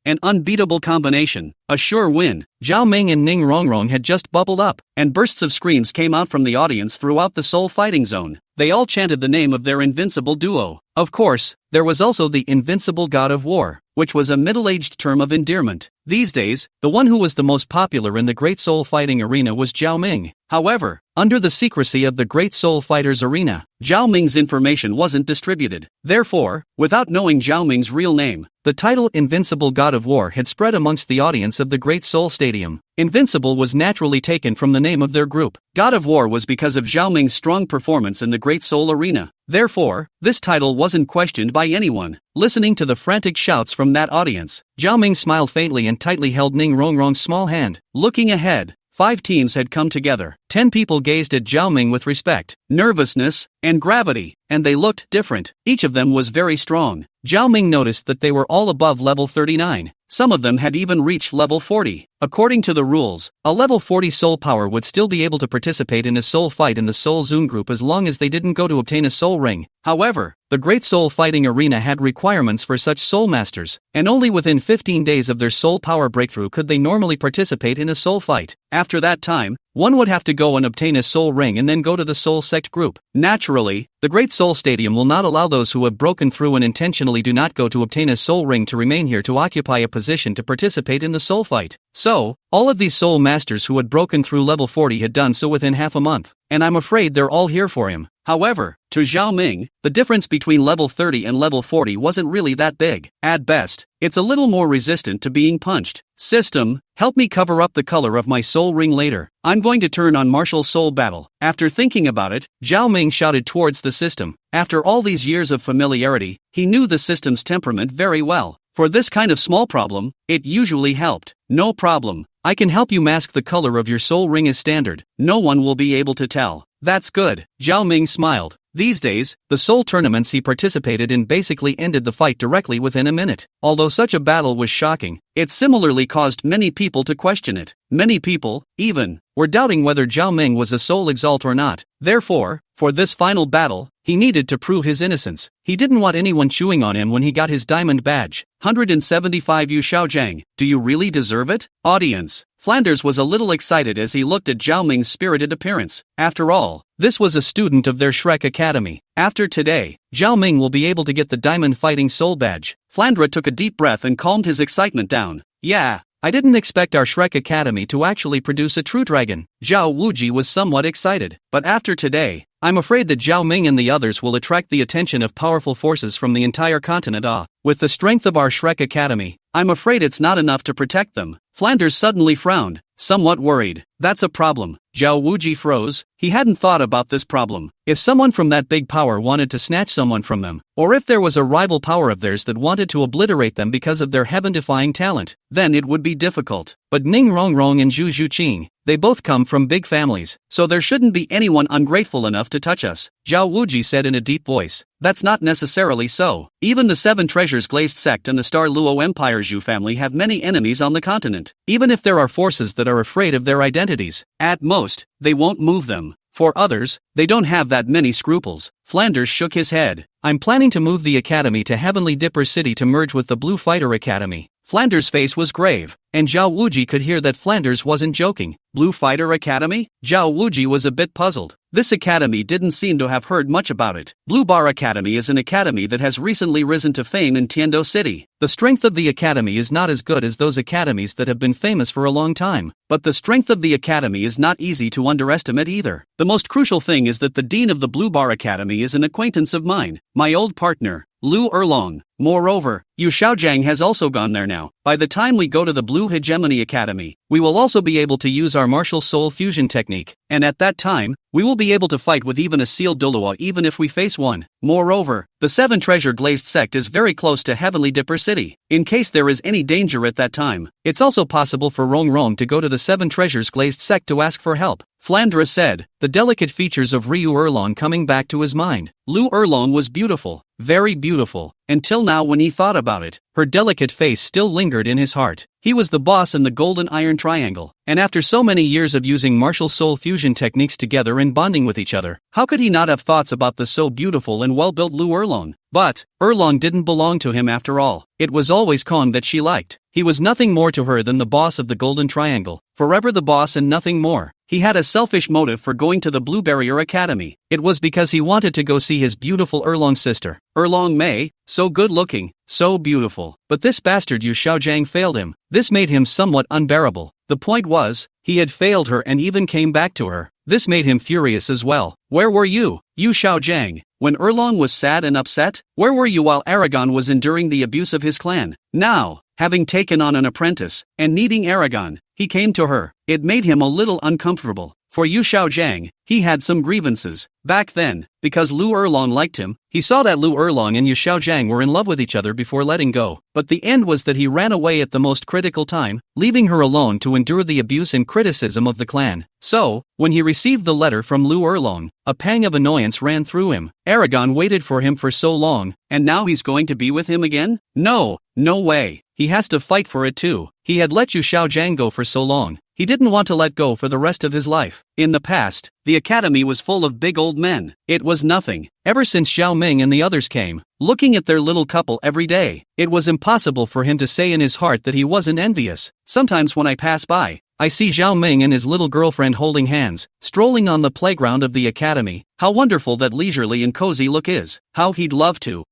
[SPEAKER 1] an unbeatable combination, a sure win. Zhao Ming and Ning Rongrong had just bubbled up, and bursts of screams came out from the audience throughout the soul fighting zone. They all chanted the name of their invincible duo. Of course, there was also the invincible god of war, which was a middle-aged term of endearment. These days, the one who was the most popular in the Great Soul Fighting Arena was Zhao Ming. However, under the secrecy of the Great Soul Fighters Arena, Zhao Ming's information wasn't distributed. Therefore, without knowing Zhao Ming's real name, the title Invincible God of War had spread amongst the audience of the Great Soul Stadium. Invincible was naturally taken from the name of their group. God of War was because of Zhao Ming's strong performance in the Great Soul Arena. Therefore, this title wasn't questioned by anyone. Listening to the frantic shouts from that audience, Zhao Ming smiled faintly and tightly held Ning Rongrong's small hand. Looking ahead, 5 teams had come together. 10 people gazed at Zhao Ming with respect, nervousness, and gravity, and they looked different. Each of them was very strong. Zhao Ming noticed that they were all above level 39. Some of them had even reached level 40. According to the rules, a level 40 soul power would still be able to participate in a soul fight in the Soul Zone group as long as they didn't go to obtain a soul ring. However, the Great Soul Fighting Arena had requirements for such soul masters, and only within 15 days of their soul power breakthrough could they normally participate in a soul fight. After that time, one would have to go and obtain a soul ring and then go to the soul sect group. Naturally, the Great Soul Stadium will not allow those who have broken through and intentionally do not go to obtain a soul ring to remain here to occupy a position to participate in the soul fight. So, all of these soul masters who had broken through level 40 had done so within half a month, and I'm afraid they're all here for him. However, to Zhao Ming, the difference between level 30 and level 40 wasn't really that big. At best, it's a little more resistant to being punched. System, help me cover up the color of my soul ring later. I'm going to turn on martial soul battle. After thinking about it, Zhao Ming shouted towards the system. After all these years of familiarity, he knew the system's temperament very well. For this kind of small problem, it usually helped. No problem. I can help you mask the color of your soul ring as standard. No one will be able to tell. That's good. Zhao Ming smiled. These days, the soul tournaments he participated in basically ended the fight directly within a minute. Although such a battle was shocking, it similarly caused many people to question it. Many people, even, were doubting whether Zhao Ming was a soul exalt or not. Therefore, for this final battle, he needed to prove his innocence. He didn't want anyone chewing on him when he got his diamond badge. 175 Yu Xiaojiang, do you really deserve it? Audience. Flanders was a little excited as he looked at Zhao Ming's spirited appearance. After all, this was a student of their Shrek Academy. After today, Zhao Ming will be able to get the Diamond Fighting Soul Badge. Flandra took a deep breath and calmed his excitement down. Yeah, I didn't expect our Shrek Academy to actually produce a true dragon. Zhao Wuji was somewhat excited. But after today, I'm afraid that Zhao Ming and the others will attract the attention of powerful forces from the entire continent. With the strength of our Shrek Academy, I'm afraid it's not enough to protect them. Flanders suddenly frowned, somewhat worried. That's a problem. Zhao Wuji froze. He hadn't thought about this problem. If someone from that big power wanted to snatch someone from them, or if there was a rival power of theirs that wanted to obliterate them because of their heaven-defying talent, then it would be difficult. But Ning Rongrong and Zhu Zhuqing, they both come from big families, so there shouldn't be anyone ungrateful enough to touch us. Zhao Wuji said in a deep voice. That's not necessarily so. Even the Seven Treasures Glazed Sect and the Star Luo Empire Zhu family have many enemies on the continent. Even if there are forces that are afraid of their identities, at most, they won't move them. For others, they don't have that many scruples. Flanders shook his head. I'm planning to move the academy to Heavenly Dipper City to merge with the Blue Fighter Academy. Flanders' face was grave, and Zhao Wuji could hear that Flanders wasn't joking. Blue Fighter Academy? Zhao Wuji was a bit puzzled. This academy didn't seem to have heard much about it. Blue Bar Academy is an academy that has recently risen to fame in Tiando City. The strength of the academy is not as good as those academies that have been famous for a long time. But the strength of the academy is not easy to underestimate either. The most crucial thing is that the dean of the Blue Bar Academy is an acquaintance of mine, my old partner, Lu Erlong. Moreover, Yu Xiaojiang has also gone there now. By the time we go to the Blue Hegemony Academy, we will also be able to use our martial soul fusion technique, and at that time, we will be able to fight with even a sealed Douluo even if we face one. Moreover, the Seven Treasure Glazed Sect is very close to Heavenly Dipper City. In case there is any danger at that time, it's also possible for Rong Rong to go to the Seven Treasures Glazed Sect to ask for help. Flandra said, the delicate features of Ryu Erlong coming back to his mind. Lu Erlong was beautiful, very beautiful, until now when he thought about it. Her delicate face still lingered in his heart. He was the boss in the Golden Iron Triangle, and after so many years of using martial soul fusion techniques together and bonding with each other, how could he not have thoughts about the so beautiful and well-built Lu Erlong? But, Erlong didn't belong to him after all. It was always Kong that she liked. He was nothing more to her than the boss of the Golden Triangle, forever the boss and nothing more. He had a selfish motive for going to the Blue Barrier Academy. It was because he wanted to go see his beautiful Erlong sister, Erlong Mei, so good-looking, so beautiful. But this bastard Yu Xiaojiang failed him. This made him somewhat unbearable. The point was, he had failed her and even came back to her. This made him furious as well. Where were you, Yu Xiaojiang, when Erlong was sad and upset? Where were you while Aragon was enduring the abuse of his clan? Now, having taken on an apprentice, and needing Aragon, he came to her. It made him a little uncomfortable. For Yu Xiaojiang, he had some grievances. Back then, because Lu Erlong liked him, he saw that Lu Erlong and Yu Xiaojiang were in love with each other before letting go. But the end was that he ran away at the most critical time, leaving her alone to endure the abuse and criticism of the clan. So, when he received the letter from Lu Erlong, a pang of annoyance ran through him. Aragon waited for him for so long, and now he's going to be with him again? No way. He has to fight for it too. He had let Yu Xiaojiang go for so long. He didn't want to let go for the rest of his life. In the past, the academy was full of big old men. It was nothing. Ever since Zhao Ming and the others came, looking at their little couple every day, it was impossible for him to say in his heart that he wasn't envious. Sometimes when I pass by, I see Zhao Ming and his little girlfriend holding hands, strolling on the playground of the academy. How wonderful that leisurely and cozy look is. How he'd love to,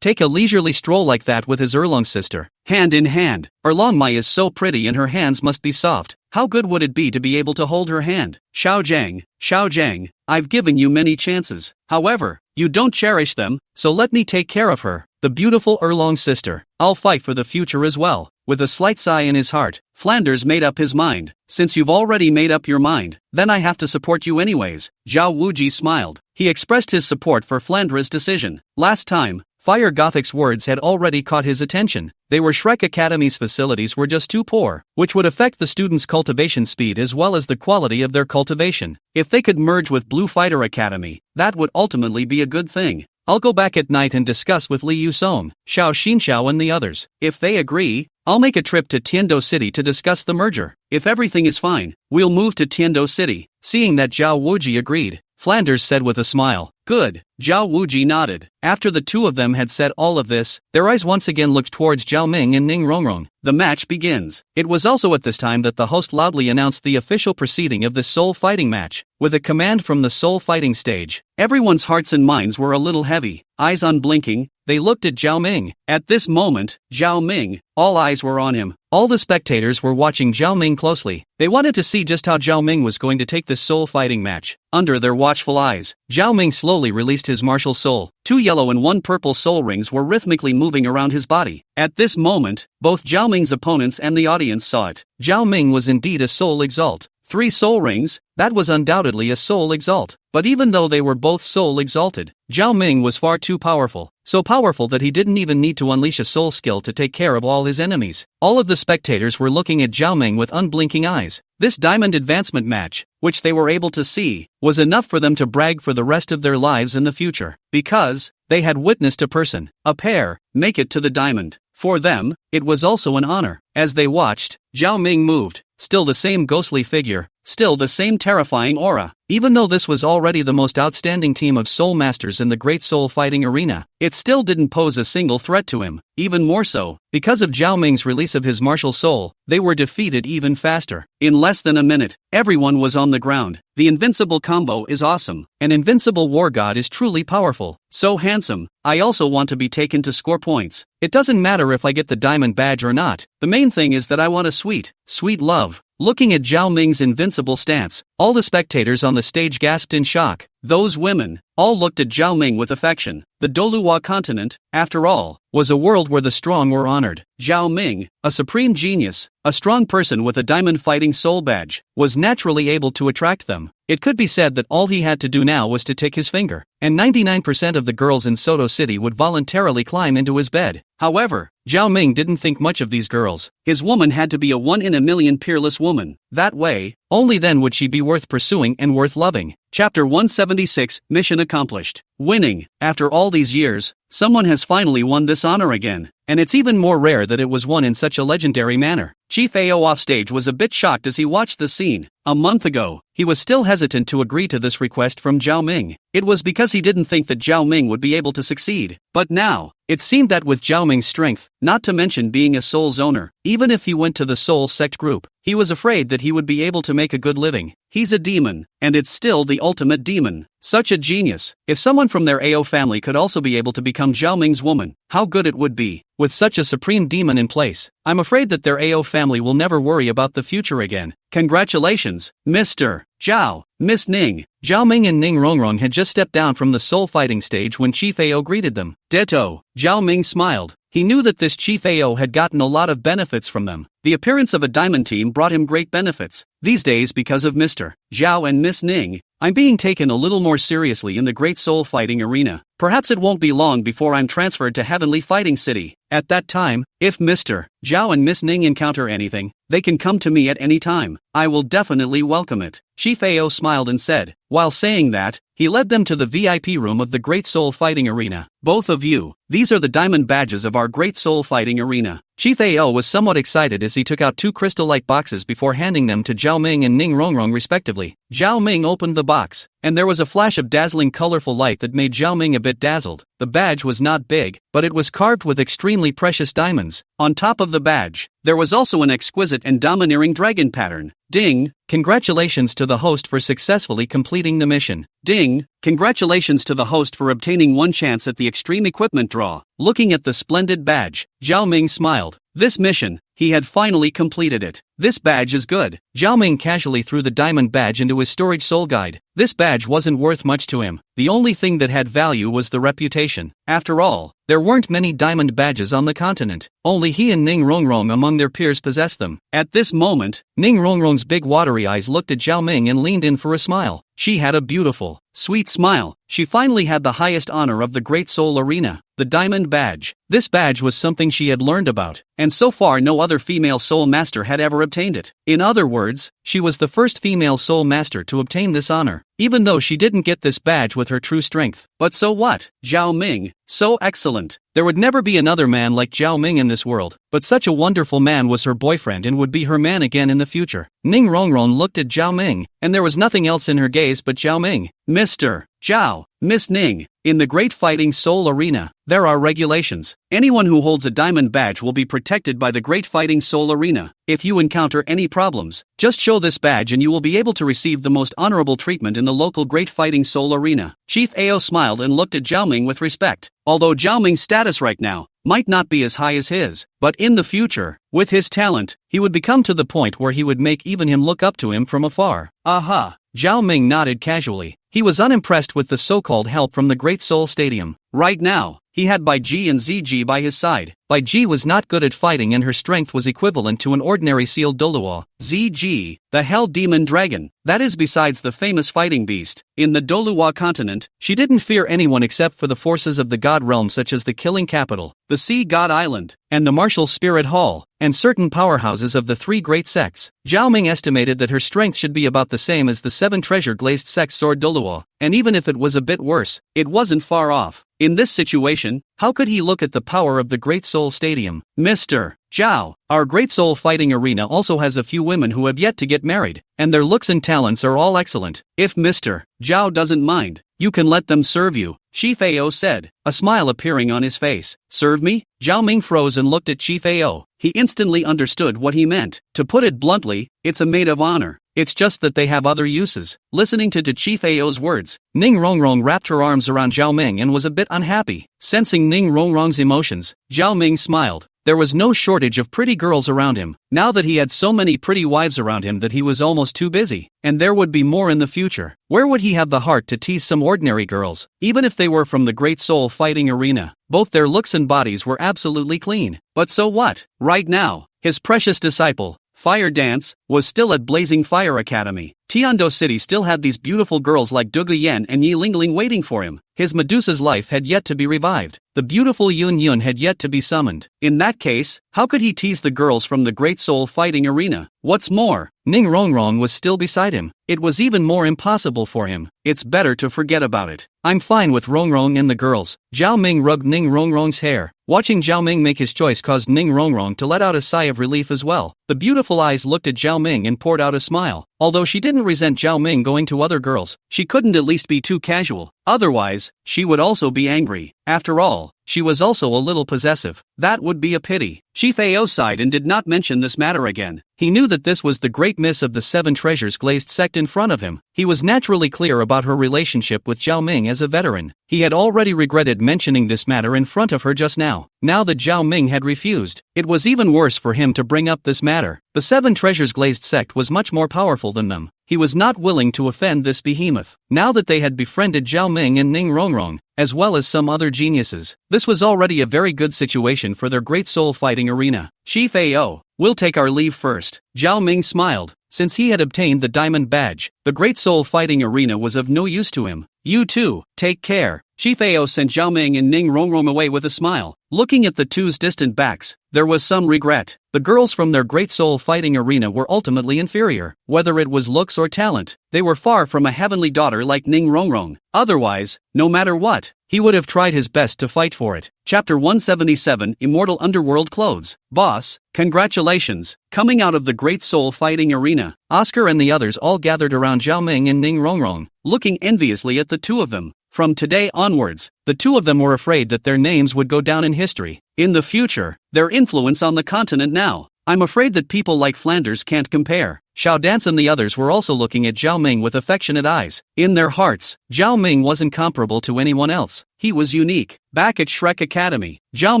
[SPEAKER 1] take a leisurely stroll like that with his Erlong sister, hand in hand. Erlong Mai is so pretty and her hands must be soft. How good would it be to be able to hold her hand? Xiaojiang, I've given you many chances. However, you don't cherish them, so let me take care of her, the beautiful Erlong sister. I'll fight for the future as well. With a slight sigh in his heart, Flanders made up his mind. Since you've already made up your mind, then I have to support you anyways. Zhao Wuji smiled. He expressed his support for Flanders' decision. Last time, Fire Gothic's words had already caught his attention. They were Shrek Academy's facilities were just too poor, which would affect the students' cultivation speed as well as the quality of their cultivation. If they could merge with Blue Fighter Academy, that would ultimately be a good thing. I'll go back at night and discuss with Li Yusong, Xiao Xinxiao and the others. If they agree, I'll make a trip to Tiando City to discuss the merger. If everything is fine, we'll move to Tiando City. Seeing that Zhao Wuji agreed, Flanders said with a smile, "Good." Zhao Wuji nodded. After the two of them had said all of this, their eyes once again looked towards Zhao Ming and Ning Rongrong. The match begins. It was also at this time that the host loudly announced the official proceeding of the soul fighting match. With a command from the soul fighting stage, everyone's hearts and minds were a little heavy. Eyes unblinking, they looked at Zhao Ming. At this moment, Zhao Ming, all eyes were on him. All the spectators were watching Zhao Ming closely. They wanted to see just how Zhao Ming was going to take this soul fighting match. Under their watchful eyes, Zhao Ming slowly released his martial soul. 2 yellow and 1 purple soul rings were rhythmically moving around his body. At this moment, both Zhao Ming's opponents and the audience saw it. Zhao Ming was indeed a soul exalt. 3 soul rings, that was undoubtedly a soul exalt. But even though they were both soul exalted, Zhao Ming was far too powerful. So powerful that he didn't even need to unleash a soul skill to take care of all his enemies. All of the spectators were looking at Zhao Ming with unblinking eyes. This diamond advancement match, which they were able to see, was enough for them to brag for the rest of their lives in the future. Because they had witnessed a person, a pair, make it to the diamond. For them, it was also an honor. As they watched, Zhao Ming moved. Still the same ghostly figure, still the same terrifying aura. Even though this was already the most outstanding team of soul masters in the great soul fighting arena, it still didn't pose a single threat to him. Even more so, because of Zhao Ming's release of his martial soul, they were defeated even faster. In less than a minute, everyone was on the ground. The invincible combo is awesome. An invincible war god is truly powerful. So handsome, I also want to be taken to score points. It doesn't matter if I get the diamond badge or not. The main thing is that I want a sweet, sweet love. Looking at Zhao Ming's invincible stance, all the spectators on the stage gasped in shock. Those women, all looked at Zhao Ming with affection. The Douluo continent, after all, was a world where the strong were honored. Zhao Ming, a supreme genius, a strong person with a diamond fighting soul badge, was naturally able to attract them. It could be said that all he had to do now was to tick his finger, and 99% of the girls in Soto City would voluntarily climb into his bed. However, Zhao Ming didn't think much of these girls. His woman had to be a 1 in a million peerless woman. That way, only then would she be worth pursuing and worth loving. Chapter 176, Mission Accomplished. Winning. After all these years, someone has finally won this honor again. And it's even more rare that it was won in such a legendary manner. Chief Ao offstage was a bit shocked as he watched the scene. A month ago, he was still hesitant to agree to this request from Zhao Ming. It was because he didn't think that Zhao Ming would be able to succeed. But now, it seemed that with Zhao Ming's strength, not to mention being a soul's owner, even if he went to the soul sect group, he was afraid that he would be able to make a good living. He's a demon, and it's still the ultimate demon. Such a genius. If someone from their Ao family could also be able to become Zhao Ming's woman, how good it would be. With such a supreme demon in place, I'm afraid that their Ao family will never worry about the future again. Congratulations, Mr. Zhao, Miss Ning. Zhao Ming and Ning Rongrong had just stepped down from the soul fighting stage when Chief Ao greeted them. Ditto. Zhao Ming smiled. He knew that this Chief Ao had gotten a lot of benefits from them. The appearance of a diamond team brought him great benefits. These days, because of Mr. Zhao and Miss Ning, I'm being taken a little more seriously in the great soul fighting arena. Perhaps it won't be long before I'm transferred to Heavenly Fighting City. At that time, if Mr. Zhao and Miss Ning encounter anything, they can come to me at any time. I will definitely welcome it. Chief Ao smiled and said. While saying that, he led them to the VIP room of the Great Soul Fighting Arena. Both of you, these are the diamond badges of our Great Soul Fighting Arena. Chief Ao was somewhat excited as he took out 2 crystal-like boxes before handing them to Zhao Ming and Ning Rongrong respectively. Zhao Ming opened the box, and there was a flash of dazzling colorful light that made Zhao Ming a bit dazzled. The badge was not big, but it was carved with extremely precious diamonds. On top of the badge, there was also an exquisite and domineering dragon pattern. Ding! Congratulations to the host for successfully completing the mission. Ding! Congratulations to the host for obtaining 1 chance at the extreme equipment draw. Looking at the splendid badge, Zhao Ming smiled. This mission, he had finally completed it. This badge is good. Zhao Ming casually threw the diamond badge into his storage soul guide. This badge wasn't worth much to him. The only thing that had value was the reputation. After all, there weren't many diamond badges on the continent. Only he and Ning Rongrong among their peers possessed them. At this moment, Ning Rongrong's big watery eyes looked at Zhao Ming and leaned in for a smile. She had a beautiful, sweet smile. She finally had the highest honor of the Great Soul Arena, the Diamond Badge. This badge was something she had learned about, and so far no other female soul master had ever obtained it. In other words, she was the first female soul master to obtain this honor, even though she didn't get this badge with her true strength. But so what? Zhao Ming, so excellent. There would never be another man like Zhao Ming in this world, but such a wonderful man was her boyfriend and would be her man again in the future. Ning Rongrong looked at Zhao Ming, and there was nothing else in her gaze but Zhao Ming. Mr. Zhao, Miss Ning, in the Great Fighting Soul Arena, there are regulations. Anyone who holds a diamond badge will be protected by the Great Fighting Soul Arena. If you encounter any problems, just show this badge and you will be able to receive the most honorable treatment in the local Great Fighting Soul Arena. Chief Ao smiled and looked at Zhao Ming with respect. Although Zhao Ming's status right now might not be as high as his, but in the future, with his talent, he would become to the point where he would make even him look up to him from afar. Aha! Zhao Ming nodded casually. He was unimpressed with the so-called help from the Great Soul Stadium. Right now, he had Bai Ji and ZG by his side. Bai Ji was not good at fighting and her strength was equivalent to an ordinary sealed Douluo. ZG, the Hell Demon Dragon, that is besides the famous fighting beast. In the Douluo continent, she didn't fear anyone except for the forces of the God Realm such as the Killing Capital, the Sea God Island, and the Martial Spirit Hall, and certain powerhouses of the three great sects. Zhao Ming estimated that her strength should be about the same as the 7 treasure-glazed sect sword Douluo, and even if it was a bit worse, it wasn't far off. In this situation, how could he look at the power of the Great Soul Stadium? Mr. Zhao, our Great Soul Fighting Arena also has a few women who have yet to get married, and their looks and talents are all excellent. If Mr. Zhao doesn't mind, you can let them serve you, Chief Ao said, a smile appearing on his face. Serve me? Zhao Ming froze and looked at Chief Ao. He instantly understood what he meant. To put it bluntly, it's a maid of honor. It's just that they have other uses. Listening to Chief Ao's words, Ning Rongrong wrapped her arms around Zhao Ming and was a bit unhappy. Sensing Ning Rongrong's emotions, Zhao Ming smiled. There was no shortage of pretty girls around him, now that he had so many pretty wives around him that he was almost too busy, and there would be more in the future. Where would he have the heart to tease some ordinary girls, even if they were from the Great Soul Fighting Arena? Both their looks and bodies were absolutely clean. But so what? Right now, his precious disciple, Fire Dance, was still at Blazing Fire Academy. Tiando City still had these beautiful girls like Dugu Yan and Yi Lingling waiting for him. His Medusa's life had yet to be revived. The beautiful Yun Yun had yet to be summoned. In that case, how could he tease the girls from the Great Soul Fighting Arena? What's more, Ning Rongrong was still beside him. It was even more impossible for him. It's better to forget about it. I'm fine with Rongrong and the girls. Zhao Ming rubbed Ning Rongrong's hair. Watching Zhao Ming make his choice caused Ning Rongrong to let out a sigh of relief as well. The beautiful eyes looked at Zhao Ming and poured out a smile. Although she didn't resent Zhao Ming going to other girls, she couldn't at least be too casual. Otherwise, she would also be angry. After all, she was also a little possessive. That would be a pity. Chief Ao sighed and did not mention this matter again. He knew that this was the great miss of the 7 treasures glazed sect in front of him. He was naturally clear about her relationship with Zhao Ming as a veteran. He had already regretted mentioning this matter in front of her just now. Now that Zhao Ming had refused, it was even worse for him to bring up this matter. The 7 treasures glazed sect was much more powerful than them. He was not willing to offend this behemoth. Now that they had befriended Zhao Ming and Ning Rongrong, as well as some other geniuses, this was already a very good situation for their Great Soul Fighting Arena. Chief Ao, we'll take our leave first. Zhao Ming smiled. Since he had obtained the diamond badge, the Great Soul Fighting Arena was of no use to him. You too, take care. Chief Ao sent Zhao Ming and Ning Rongrong away with a smile. Looking at the two's distant backs, there was some regret. The girls from their Great Soul Fighting Arena were ultimately inferior. Whether it was looks or talent, they were far from a heavenly daughter like Ning Rongrong. Otherwise, no matter what, he would have tried his best to fight for it. Chapter 177, Immortal Underworld Clothes. Boss, congratulations. Coming out of the Great Soul Fighting Arena, Oscar and the others all gathered around Zhao Ming and Ning Rongrong, looking enviously at the two of them. From today onwards, the two of them were afraid that their names would go down in history. In the future, their influence on the continent now, I'm afraid that people like Flanders can't compare. Xiao Dance and the others were also looking at Zhao Ming with affectionate eyes. In their hearts, Zhao Ming wasn't comparable to anyone else. He was unique. Back at Shrek Academy, Zhao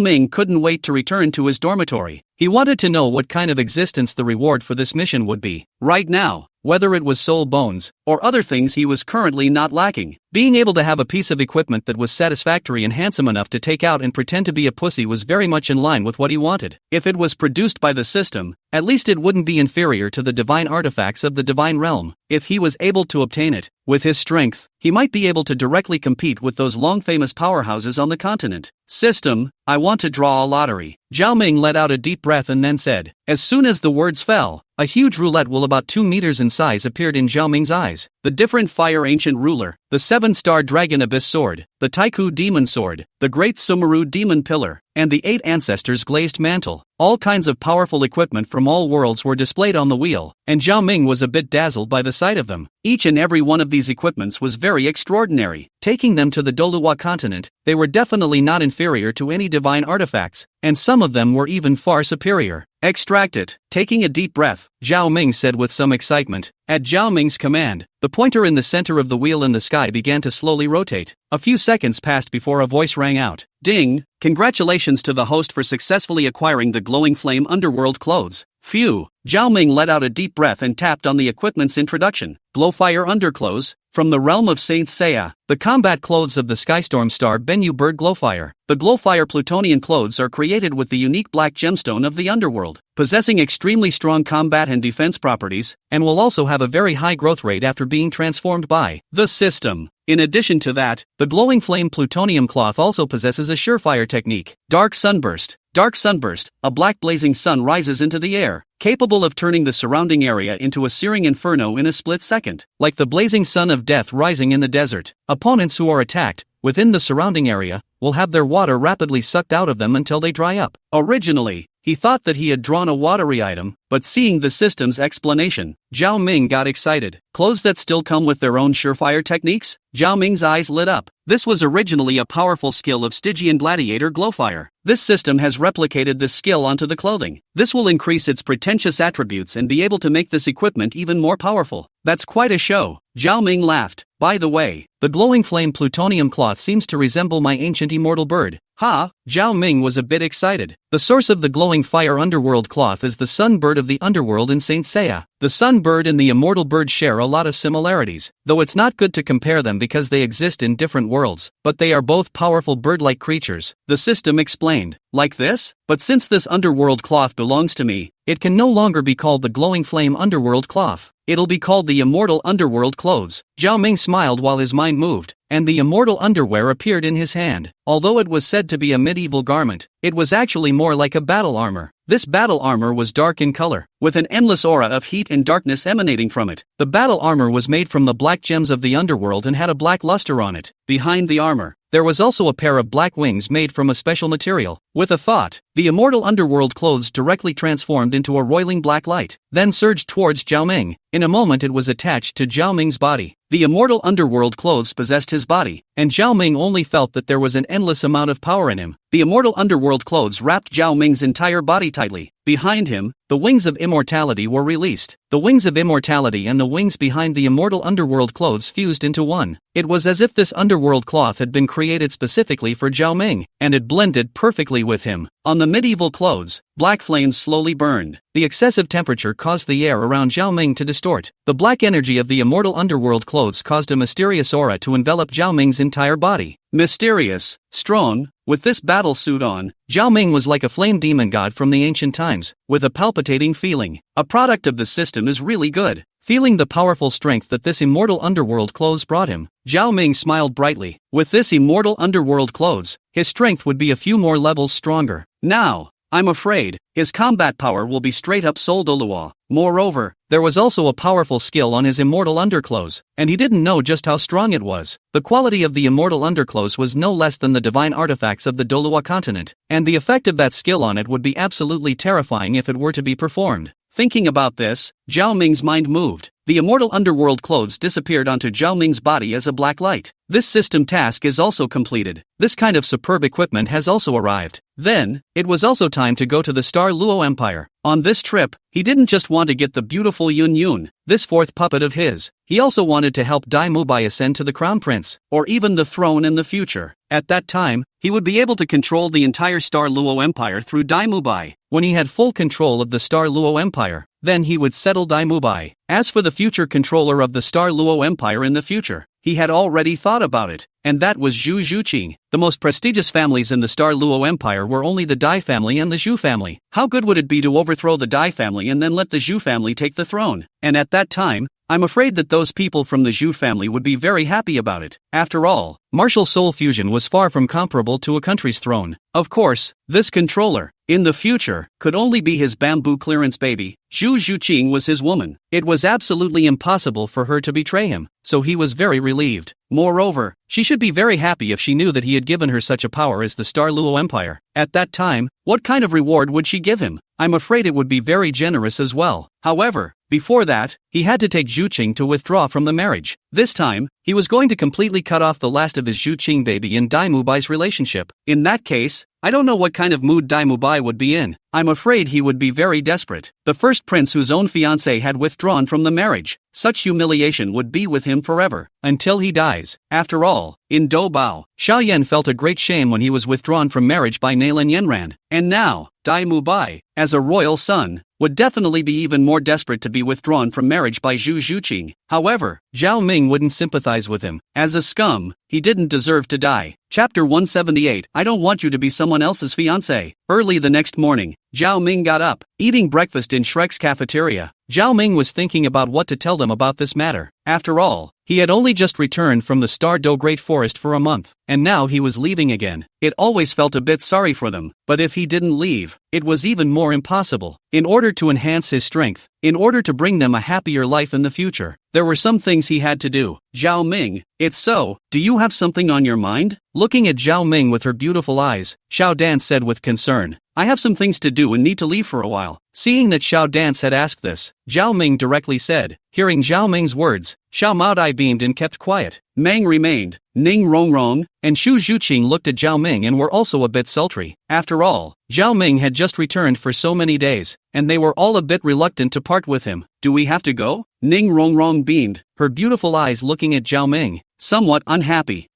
[SPEAKER 1] Ming couldn't wait to return to his dormitory. He wanted to know what kind of existence the reward for this mission would be. Right now, whether it was soul bones, or other things he was currently not lacking, Being able to have a piece of equipment that was satisfactory and handsome enough to take out and pretend to be a pussy was very much in line with what he wanted. If it was produced by the system, at least it wouldn't be inferior to the divine artifacts of the divine realm. If he was able to obtain it, with his strength, he might be able to directly compete with those long-famous powerhouses on the continent. System, I want to draw a lottery. Zhao Ming let out a deep breath and then said, as soon as the words fell, a huge roulette will about 2 meters in size appeared in Zhao Ming's eyes. The different fire ancient ruler, the 7-star dragon abyss sword, the Taiku demon sword, the great Sumeru demon pillar, and the 8 ancestors glazed mantle. All kinds of powerful equipment from all worlds were displayed on the wheel, and Zhao Ming was a bit dazzled by the sight of them. Each and every one of these equipments was very extraordinary. Taking them to the Douluo continent, they were definitely not inferior to any divine artifacts, and some of them were even far superior. Extract it. Taking a deep breath, Zhao Ming said with some excitement. At Zhao Ming's command, the pointer in the center of the wheel in the sky began to slowly rotate. A few seconds passed before a voice rang out. Ding! Congratulations to the host for successfully acquiring the glowing flame underworld clothes. Phew! Zhao Ming let out a deep breath and tapped on the equipment's introduction. Glowfire underclothes, from the realm of Saint Seiya, the combat clothes of the Skystorm Star Benyu Bird Glowfire. The Glowfire Plutonian clothes are created with the unique black gemstone of the underworld, possessing extremely strong combat and defense properties, and will also have a very high growth rate after being transformed by the system. In addition to that, the glowing flame plutonium cloth also possesses a surefire technique. Dark Sunburst. Dark Sunburst, a black blazing sun rises into the air, capable of turning the surrounding area into a searing inferno in a split second. Like the blazing sun of death rising in the desert, opponents who are attacked, within the surrounding area, will have their water rapidly sucked out of them until they dry up. Originally, he thought that he had drawn a watery item, but seeing the system's explanation, Zhao Ming got excited. Clothes that still come with their own surefire techniques? Zhao Ming's eyes lit up. This was originally a powerful skill of Stygian Gladiator Glowfire. This system has replicated this skill onto the clothing. This will increase its pretentious attributes and be able to make this equipment even more powerful. That's quite a show. Zhao Ming laughed. By the way, the glowing flame plutonium cloth seems to resemble my ancient immortal bird. Ha! Zhao Ming was a bit excited. The source of the glowing fire underworld cloth is the sun bird of the underworld in Saint Seiya. The sun bird and the immortal bird share a lot of similarities, though it's not good to compare them because they exist in different worlds, but they are both powerful bird-like creatures, the system explained. Like this? But since this underworld cloth belongs to me, it can no longer be called the glowing flame underworld cloth. It'll be called the immortal underworld clothes. Zhao Ming smiled while his mind moved, and the immortal underwear appeared in his hand. Although it was said to be a medieval garment, it was actually more like a battle armor. This battle armor was dark in color, with an endless aura of heat and darkness emanating from it. The battle armor was made from the black gems of the underworld and had a black luster on it. Behind the armor, there was also a pair of black wings made from a special material. With a thought, the immortal underworld clothes directly transformed into a roiling black light, then surged towards Zhao Ming. In a moment it was attached to Zhao Ming's body. The immortal underworld clothes possessed his body, and Zhao Ming only felt that there was an endless amount of power in him. The immortal underworld clothes wrapped Zhao Ming's entire body tightly. Behind him, the wings of immortality were released. The wings of immortality and the wings behind the immortal underworld clothes fused into one. It was as if this underworld cloth had been created specifically for Zhao Ming, and it blended perfectly with him. On the medieval clothes, black flames slowly burned. The excessive temperature caused the air around Zhao Ming to distort. The black energy of the immortal underworld clothes caused a mysterious aura to envelop Zhao Ming's entire body. Mysterious, strong. With this battle suit on, Zhao Ming was like a flame demon god from the ancient times, with a palpitating feeling. A product of the system is really good. Feeling the powerful strength that this immortal underworld clothes brought him, Zhao Ming smiled brightly. With this immortal underworld clothes, his strength would be a few more levels stronger. Now, I'm afraid, his combat power will be straight up Soul Douluo. Moreover, there was also a powerful skill on his immortal underclothes, and he didn't know just how strong it was. The quality of the immortal underclothes was no less than the divine artifacts of the Douluo continent, and the effect of that skill on it would be absolutely terrifying if it were to be performed. Thinking about this, Zhao Ming's mind moved. The immortal underworld clothes disappeared onto Zhao Ming's body as a black light. This system task is also completed. This kind of superb equipment has also arrived. Then, it was also time to go to the Star Luo Empire. On this trip, he didn't just want to get the beautiful Yun Yun, this fourth puppet of his. He also wanted to help Dai Mubai ascend to the crown prince, or even the throne in the future. At that time, he would be able to control the entire Star Luo Empire through Dai Mubai. When he had full control of the Star Luo Empire, then he would settle Dai Mubai. As for the future controller of the Star Luo Empire in the future, he had already thought about it, and that was Zhu Zhuqing. The most prestigious families in the Douluo Empire were only the Dai family and the Zhu family. How good would it be to overthrow the Dai family and then let the Zhu family take the throne? And at that time, I'm afraid that those people from the Zhu family would be very happy about it. After all, martial soul fusion was far from comparable to a country's throne. Of course, this controller, in the future, could only be his bamboo clearance baby. Zhu Zhuqing was his woman. It was absolutely impossible for her to betray him, so he was very relieved. Moreover, she should be very happy if she knew that he had given her such a power as the Douluo Empire. At that time, what kind of reward would she give him? I'm afraid it would be very generous as well. However, before that, he had to take Zhuqing to withdraw from the marriage. This time, he was going to completely cut off the last of his Zhuqing baby and Dai Mubai's relationship. In that case, I don't know what kind of mood Dai Mubai would be in. I'm afraid he would be very desperate. The first prince whose own fiancée had withdrawn from the marriage. Such humiliation would be with him forever, until he dies. After all, in Douluo, Xiaoyan felt a great shame when he was withdrawn from marriage by Nalan Yanran. And now, Dai Mubai, as a royal son, would definitely be even more desperate to be withdrawn from marriage by Zhu Zhuqing. However, Zhao Ming wouldn't sympathize with him. As a scum, he didn't deserve to die. Chapter 178. I don't want you to be someone else's fiancé. Early the next morning, Zhao Ming got up, eating breakfast in Shrek's cafeteria. Zhao Ming was thinking about what to tell them about this matter. After all, he had only just returned from the Stardo Great Forest for a month, and now he was leaving again. It always felt a bit sorry for them, but if he didn't leave, it was even more impossible. In order to enhance his strength, in order to bring them a happier life in the future, there were some things he had to do. Zhao Ming, it's so, do you have something on your mind? Looking at Zhao Ming with her beautiful eyes, Xiao Dan said with concern, I have some things to do and need to leave for a while. Seeing that Xiao Dance had asked this, Zhao Ming directly said. Hearing Zhao Ming's words, Xiao Maodai beamed and kept quiet. Meng remained. Ning Rongrong and Zhu Zhuqing looked at Zhao Ming and were also a bit sultry. After all, Zhao Ming had just returned for so many days, and they were all a bit reluctant to part with him. Do we have to go? Ning Rongrong beamed, her beautiful eyes looking at Zhao Ming, somewhat unhappy.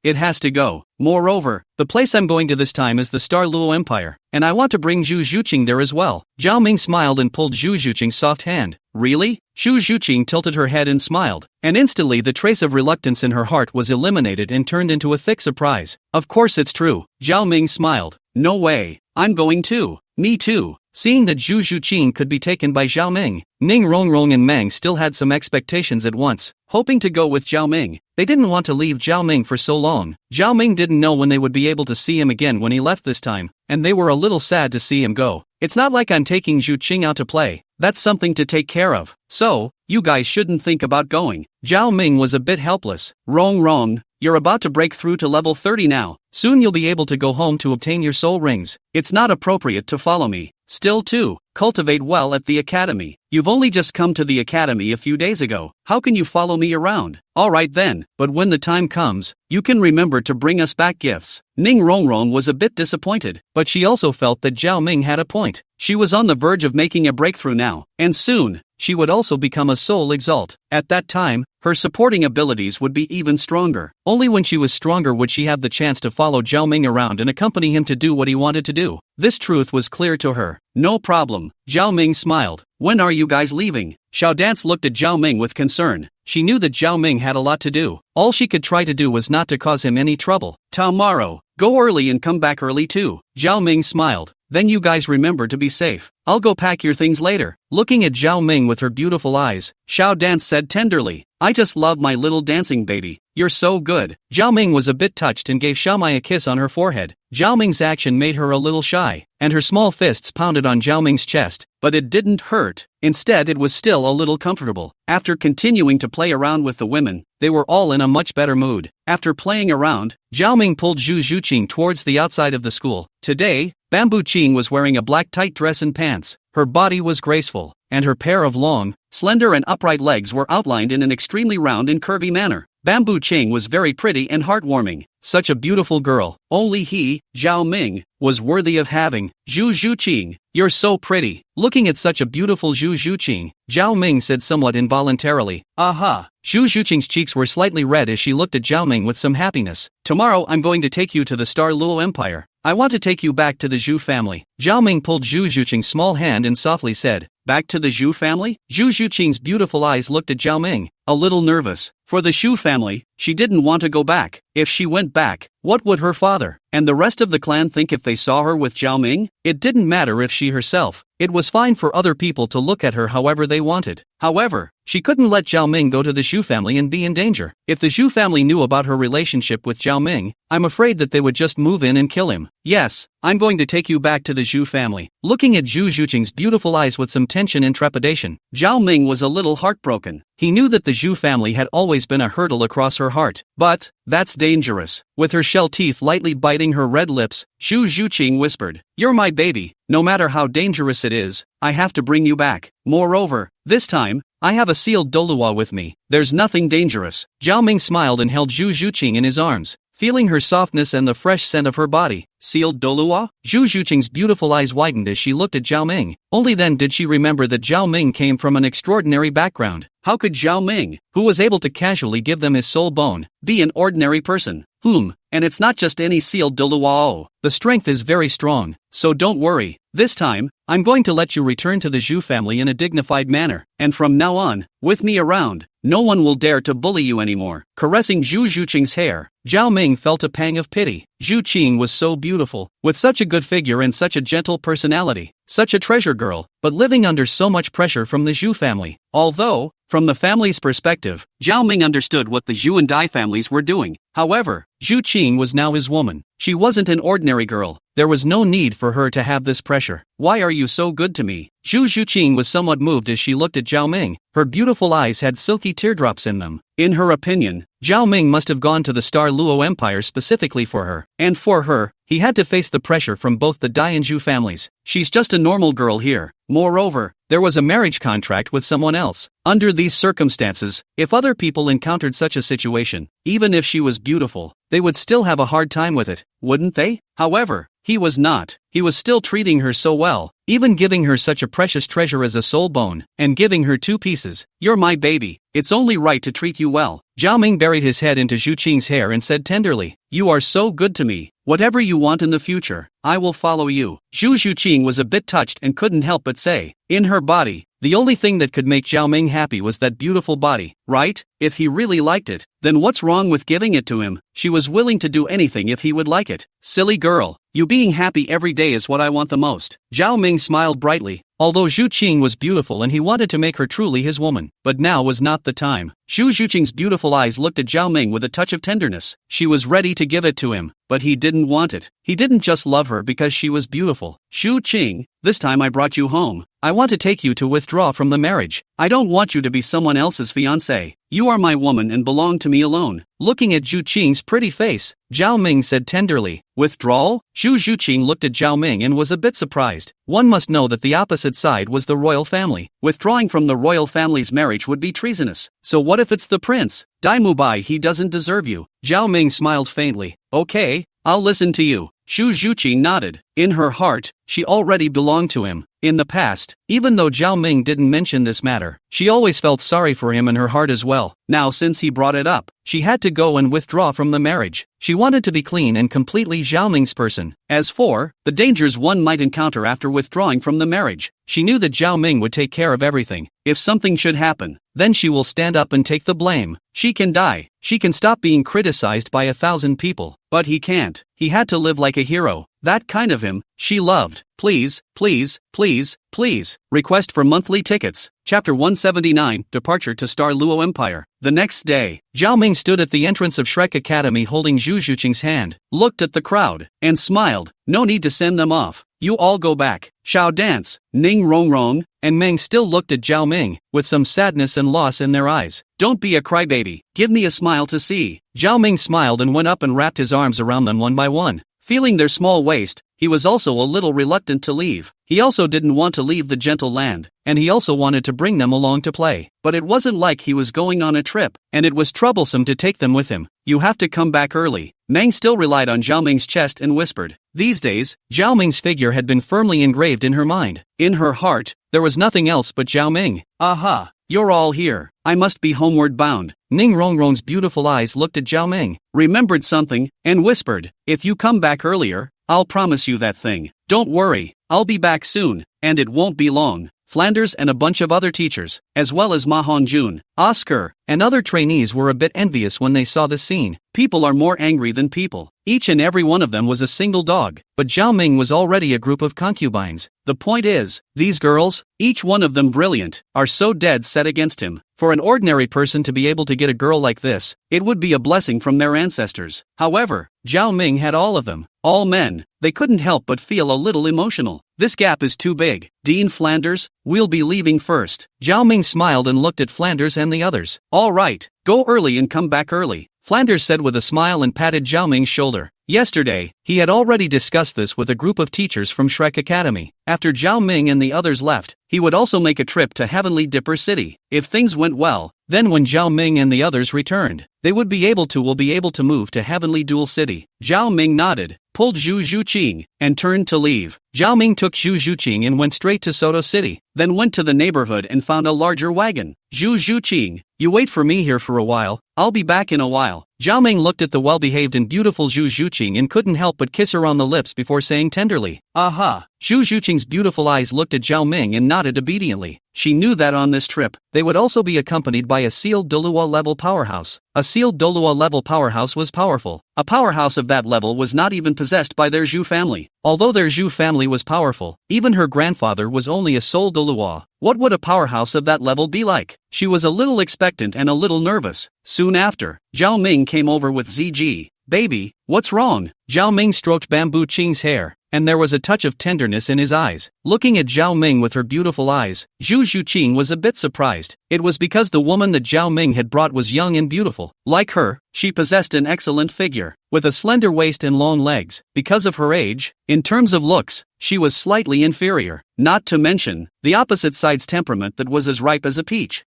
[SPEAKER 1] It has to go. Moreover, the place I'm going to this time is the Douluo Empire, and I want to bring Zhu Zhuqing there as well. Zhao Ming smiled and pulled Zhu Zhuqing's soft hand. Really? Zhu Zhuqing tilted her head and smiled, and instantly the trace of reluctance in her heart was eliminated and turned into a thick surprise. Of course it's true. Zhao Ming smiled. No way. I'm going too. Me too. Seeing that Zhu Zhuqing could be taken by Zhao Ming, Ning Rongrong and Meng still had some expectations at once, hoping to go with Zhao Ming. They didn't want to leave Zhao Ming for so long. Zhao Ming didn't know when they would be able to see him again when he left this time, and they were a little sad to see him go. It's not like I'm taking Zhu Qing out to play. That's something to take care of. So, you guys shouldn't think about going. Zhao Ming was a bit helpless. Wrong. You're about to break through to level 30 now. Soon you'll be able to go home to obtain your soul rings. It's not appropriate to follow me. Still too, cultivate well at the academy. You've only just come to the academy a few days ago. How can you follow me around? Alright then, but when the time comes, you can remember to bring us back gifts. Ning Rongrong was a bit disappointed, but she also felt that Zhao Ming had a point. She was on the verge of making a breakthrough now, and soon, she would also become a soul exalt. At that time, her supporting abilities would be even stronger. Only when she was stronger would she have the chance to follow Zhao Ming around and accompany him to do what he wanted to do. This truth was clear to her. No problem. Zhao Ming smiled. When are you guys leaving? Xiao Dance looked at Zhao Ming with concern. She knew that Zhao Ming had a lot to do. All she could try to do was not to cause him any trouble. Tomorrow, go early and come back early too. Zhao Ming smiled. Then you guys remember to be safe. I'll go pack your things later. Looking at Zhao Ming with her beautiful eyes, Xiao Dance said tenderly, I just love my little dancing baby. You're so good. Zhao Ming was a bit touched and gave Xiao Mai a kiss on her forehead. Zhao Ming's action made her a little shy, and her small fists pounded on Zhao Ming's chest, but it didn't hurt. Instead, it was still a little comfortable. After continuing to play around with the women, they were all in a much better mood. After playing around, Zhao Ming pulled Zhu Zhuqing towards the outside of the school. Today, Bamboo Qing was wearing a black tight dress and pants. Her body was graceful, and her pair of long, slender and upright legs were outlined in an extremely round and curvy manner. Bamboo Qing was very pretty and heartwarming. such a beautiful girl. Only he, Zhao Ming, was worthy of having. Zhu Zhuqing, you're so pretty. Looking at such a beautiful Zhu Zhuqing, Zhao Ming said somewhat involuntarily. Aha! Zhu Zhuqing's cheeks were slightly red as she looked at Zhao Ming with some happiness. Tomorrow I'm going to take you to the Star Luo Empire. I want to take you back to the Zhu family. Zhao Ming pulled Zhu Zhuqing's small hand and softly said, back to the Zhu family? Zhu Zhuqing's beautiful eyes looked at Zhao Ming, a little nervous. For the Zhu family, she didn't want to go back. If she went back, what would her father and the rest of the clan think if they saw her with Zhao Ming? It didn't matter if she herself. It was fine for other people to look at her however they wanted. However, she couldn't let Zhao Ming go to the Zhu family and be in danger. If the Zhu family knew about her relationship with Zhao Ming, I'm afraid that they would just move in and kill him. Yes, I'm going to take you back to the Zhu family. Looking at Zhu Zhuqing's beautiful eyes with some tension and trepidation, Zhao Ming was a little heartbroken. He knew that the Zhu family had always been a hurdle across her heart. But, that's dangerous. With her shell teeth lightly biting her red lips, Zhu Zhuqing whispered, you're my baby. No matter how dangerous it is, I have to bring you back. Moreover, this time, I have a sealed Douluo with me. There's nothing dangerous. Zhao Ming smiled and held Zhu Zhuqing in his arms, feeling her softness and the fresh scent of her body. Sealed Douluo? Zhu Zhuqing's beautiful eyes widened as she looked at Zhao Ming. Only then did she remember that Zhao Ming came from an extraordinary background. How could Zhao Ming, who was able to casually give them his soul bone, be an ordinary person? And it's not just any sealed Douluo. The strength is very strong, so don't worry. This time, I'm going to let you return to the Zhu family in a dignified manner, and from now on, with me around, no one will dare to bully you anymore. Caressing Zhu Zhuqing's hair, Zhao Ming felt a pang of pity. Zhu Qing was so beautiful, with such a good figure and such a gentle personality, such a treasure girl, but living under so much pressure from the Zhu family. Although, from the family's perspective, Zhao Ming understood what the Zhu and Dai families were doing. However, Zhu Qing was now his woman. She wasn't an ordinary girl. There was no need for her to have this pressure. Why are you so good to me? Zhu Zhuqing was somewhat moved as she looked at Zhao Ming. Her beautiful eyes had silky teardrops in them. In her opinion, Zhao Ming must have gone to the Star Luo Empire specifically for her. And for her, he had to face the pressure from both the Dai and Zhu families. She's just a normal girl here. Moreover, there was a marriage contract with someone else. Under these circumstances, if other people encountered such a situation, even if she was beautiful, they would still have a hard time with it, wouldn't they? However, he was not. He was still treating her so well, even giving her such a precious treasure as a soul bone, and giving her 2 pieces. You're my baby. It's only right to treat you well. Zhao Ming buried his head into Zhu Qing's hair and said tenderly, you are so good to me. Whatever you want in the future, I will follow you. Zhu Zhuqing was a bit touched and couldn't help but say, in her body, the only thing that could make Zhao Ming happy was that beautiful body, right? If he really liked it, then what's wrong with giving it to him? She was willing to do anything if he would like it. Silly girl, you being happy every day is what I want the most. Zhao Ming smiled brightly. Although Zhu Qing was beautiful and he wanted to make her truly his woman, but now was not the time. Zhu Zhuqing's beautiful eyes looked at Zhao Ming with a touch of tenderness. She was ready to give it to him, but he didn't want it. He didn't just love her because she was beautiful. Zhu Qing, this time I brought you home. I want to take you to withdraw from the marriage. I don't want you to be someone else's fiancé. You are my woman and belong to me alone. Looking at Zhu Qing's pretty face, Zhao Ming said tenderly, withdrawal? Zhu Zhuqing looked at Zhao Ming and was a bit surprised. One must know that the opposite side was the royal family. Withdrawing from the royal family's marriage would be treasonous. So what if it's the prince? Dai Mubai, he doesn't deserve you. Zhao Ming smiled faintly. Okay, I'll listen to you. Zhu Zhuqing nodded. In her heart, she already belonged to him. In the past, even though Zhao Ming didn't mention this matter, she always felt sorry for him in her heart as well. Now since he brought it up, she had to go and withdraw from the marriage. She wanted to be clean and completely Zhao Ming's person. As for the dangers one might encounter after withdrawing from the marriage, she knew that Zhao Ming would take care of everything. If something should happen, then she will stand up and take the blame. She can die. She can stop being criticized by 1,000 people. But he can't. He had to live like a hero. That kind of him, she loved. Please, please, please, please. Request for monthly tickets. Chapter 179, Departure to Star Luo Empire. The next day, Zhao Ming stood at the entrance of Shrek Academy holding Zhu Zhuqing's hand, looked at the crowd, and smiled. No need to send them off. You all go back. Xiao Dance, Ning Rongrong, and Meng still looked at Zhao Ming, with some sadness and loss in their eyes. Don't be a crybaby. Give me a smile to see. Zhao Ming smiled and went up and wrapped his arms around them one by one, Feeling their small waist, he was also a little reluctant to leave. He also didn't want to leave the gentle land, and he also wanted to bring them along to play. But it wasn't like he was going on a trip, and it was troublesome to take them with him. You have to come back early. Meng still relied on Zhao Ming's chest and whispered. These days, Zhao Ming's figure had been firmly engraved in her mind. In her heart, there was nothing else but Zhao Ming. Aha! You're all here. I must be homeward bound. Ning Rongrong's beautiful eyes looked at Zhao Ming, remembered something, and whispered, if you come back earlier, I'll promise you that thing. Don't worry, I'll be back soon, and it won't be long. Flanders and a bunch of other teachers, as well as Ma Hongjun, Oscar, and other trainees were a bit envious when they saw this scene. People are more angry than people. Each and every one of them was a single dog, but Zhao Ming was already a group of concubines. The point is, these girls, each one of them brilliant, are so dead set against him. For an ordinary person to be able to get a girl like this, it would be a blessing from their ancestors. However, Zhao Ming had all of them, all men. They couldn't help but feel a little emotional. This gap is too big. Dean Flanders, we'll be leaving first. Zhao Ming smiled and looked at Flanders and the others. All right, go early and come back early, Flanders said with a smile and patted Zhao Ming's shoulder. Yesterday, he had already discussed this with a group of teachers from Shrek Academy. After Zhao Ming and the others left, he would also make a trip to Heavenly Dipper City. If things went well, then when Zhao Ming and the others returned, they will be able to move to Heavenly Duel City. Zhao Ming nodded, pulled Zhu Zhuqing, and turned to leave. Zhao Ming took Zhu Zhuqing and went straight to Soto City, then went to the neighborhood and found a larger wagon. Zhu Zhuqing, you wait for me here for a while, I'll be back in a while. Zhao Ming looked at the well-behaved and beautiful Zhu Zhuqing and couldn't help but kiss her on the lips before saying tenderly, aha. Zhu Zhuqing's beautiful eyes looked at Zhao Ming and nodded obediently. She knew that on this trip, they would also be accompanied by a sealed Douluo level powerhouse. A sealed Douluo level powerhouse was powerful. A powerhouse of that level was not even possessed by their Zhu family. Although their Zhu family was powerful, even her grandfather was only a sole Douluo. What would a powerhouse of that level be like? She was a little expectant and a little nervous. Soon after, Zhao Ming came over with ZG. Baby, what's wrong? Zhao Ming stroked Bamboo Qing's hair, and there was a touch of tenderness in his eyes. Looking at Zhao Ming with her beautiful eyes, Zhu Zhuqing was a bit surprised. It was because the woman that Zhao Ming had brought was young and beautiful. Like her, she possessed an excellent figure, with a slender waist and long legs. Because of her age, in terms of looks, she was slightly inferior. Not to mention, the opposite side's temperament that was as ripe as a peach.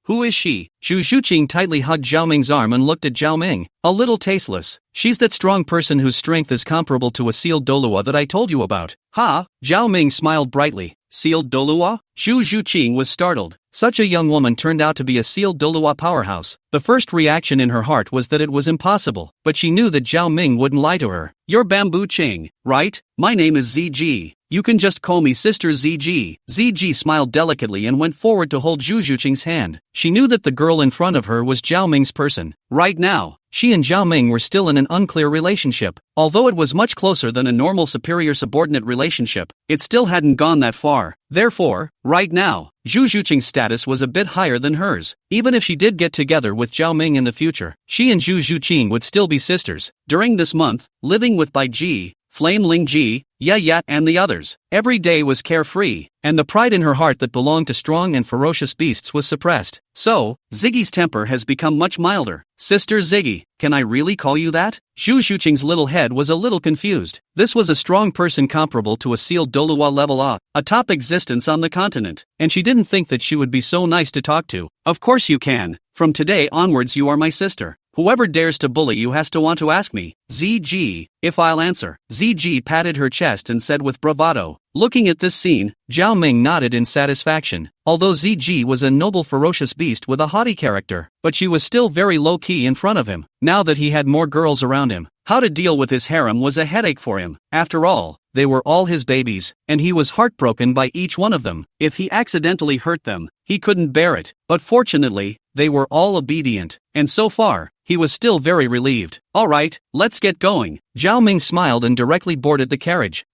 [SPEAKER 1] Who is she? Zhu Zhuqing tightly hugged Zhao Ming's arm and looked at Zhao Ming, a little tasteless. She's that strong person whose strength is comparable to a sealed Douluo that I told you about. Ha! Zhao Ming smiled brightly. Sealed Douluo? Zhu Zhuqing was startled. Such a young woman turned out to be a sealed Douluo powerhouse. The first reaction in her heart was that it was impossible, but she knew that Zhao Ming wouldn't lie to her. You're Bamboo Qing, right? My name is ZG. You can just call me Sister ZG. ZG smiled delicately and went forward to hold Zhu Zhuqing's hand. She knew that the girl in front of her was Zhao Ming's person. Right now, she and Zhao Ming were still in an unclear relationship. Although it was much closer than a normal superior-subordinate relationship, it still hadn't gone that far. Therefore, right now, Zhu Zhuqing's status was a bit higher than hers. Even if she did get together with Zhao Ming in the future, she and Zhu Zhuqing would still be sisters. During this month, living with Bai Ji, Flame Lingji, Yat and the others, every day was carefree, and the pride in her heart that belonged to strong and ferocious beasts was suppressed. So, Ziggy's temper has become much milder. Sister Ziggy, can I really call you that? Zhu Zhuqing's little head was a little confused. This was a strong person comparable to a sealed Douluo level a top existence on the continent, and she didn't think that she would be so nice to talk to. Of course you can. From today onwards you are my sister. Whoever dares to bully you has to want to ask me, ZG, if I'll answer. ZG patted her chest and said with bravado. Looking at this scene, Zhao Ming nodded in satisfaction. Although ZG was a noble ferocious beast with a haughty character, but she was still very low-key in front of him. Now that he had more girls around him, how to deal with his harem was a headache for him. After all, they were all his babies, and he was heartbroken by each one of them. If he accidentally hurt them, he couldn't bear it. But fortunately, they were all obedient, and so far, he was still very relieved. Alright, let's get going. Zhao Ming smiled and directly boarded the carriage.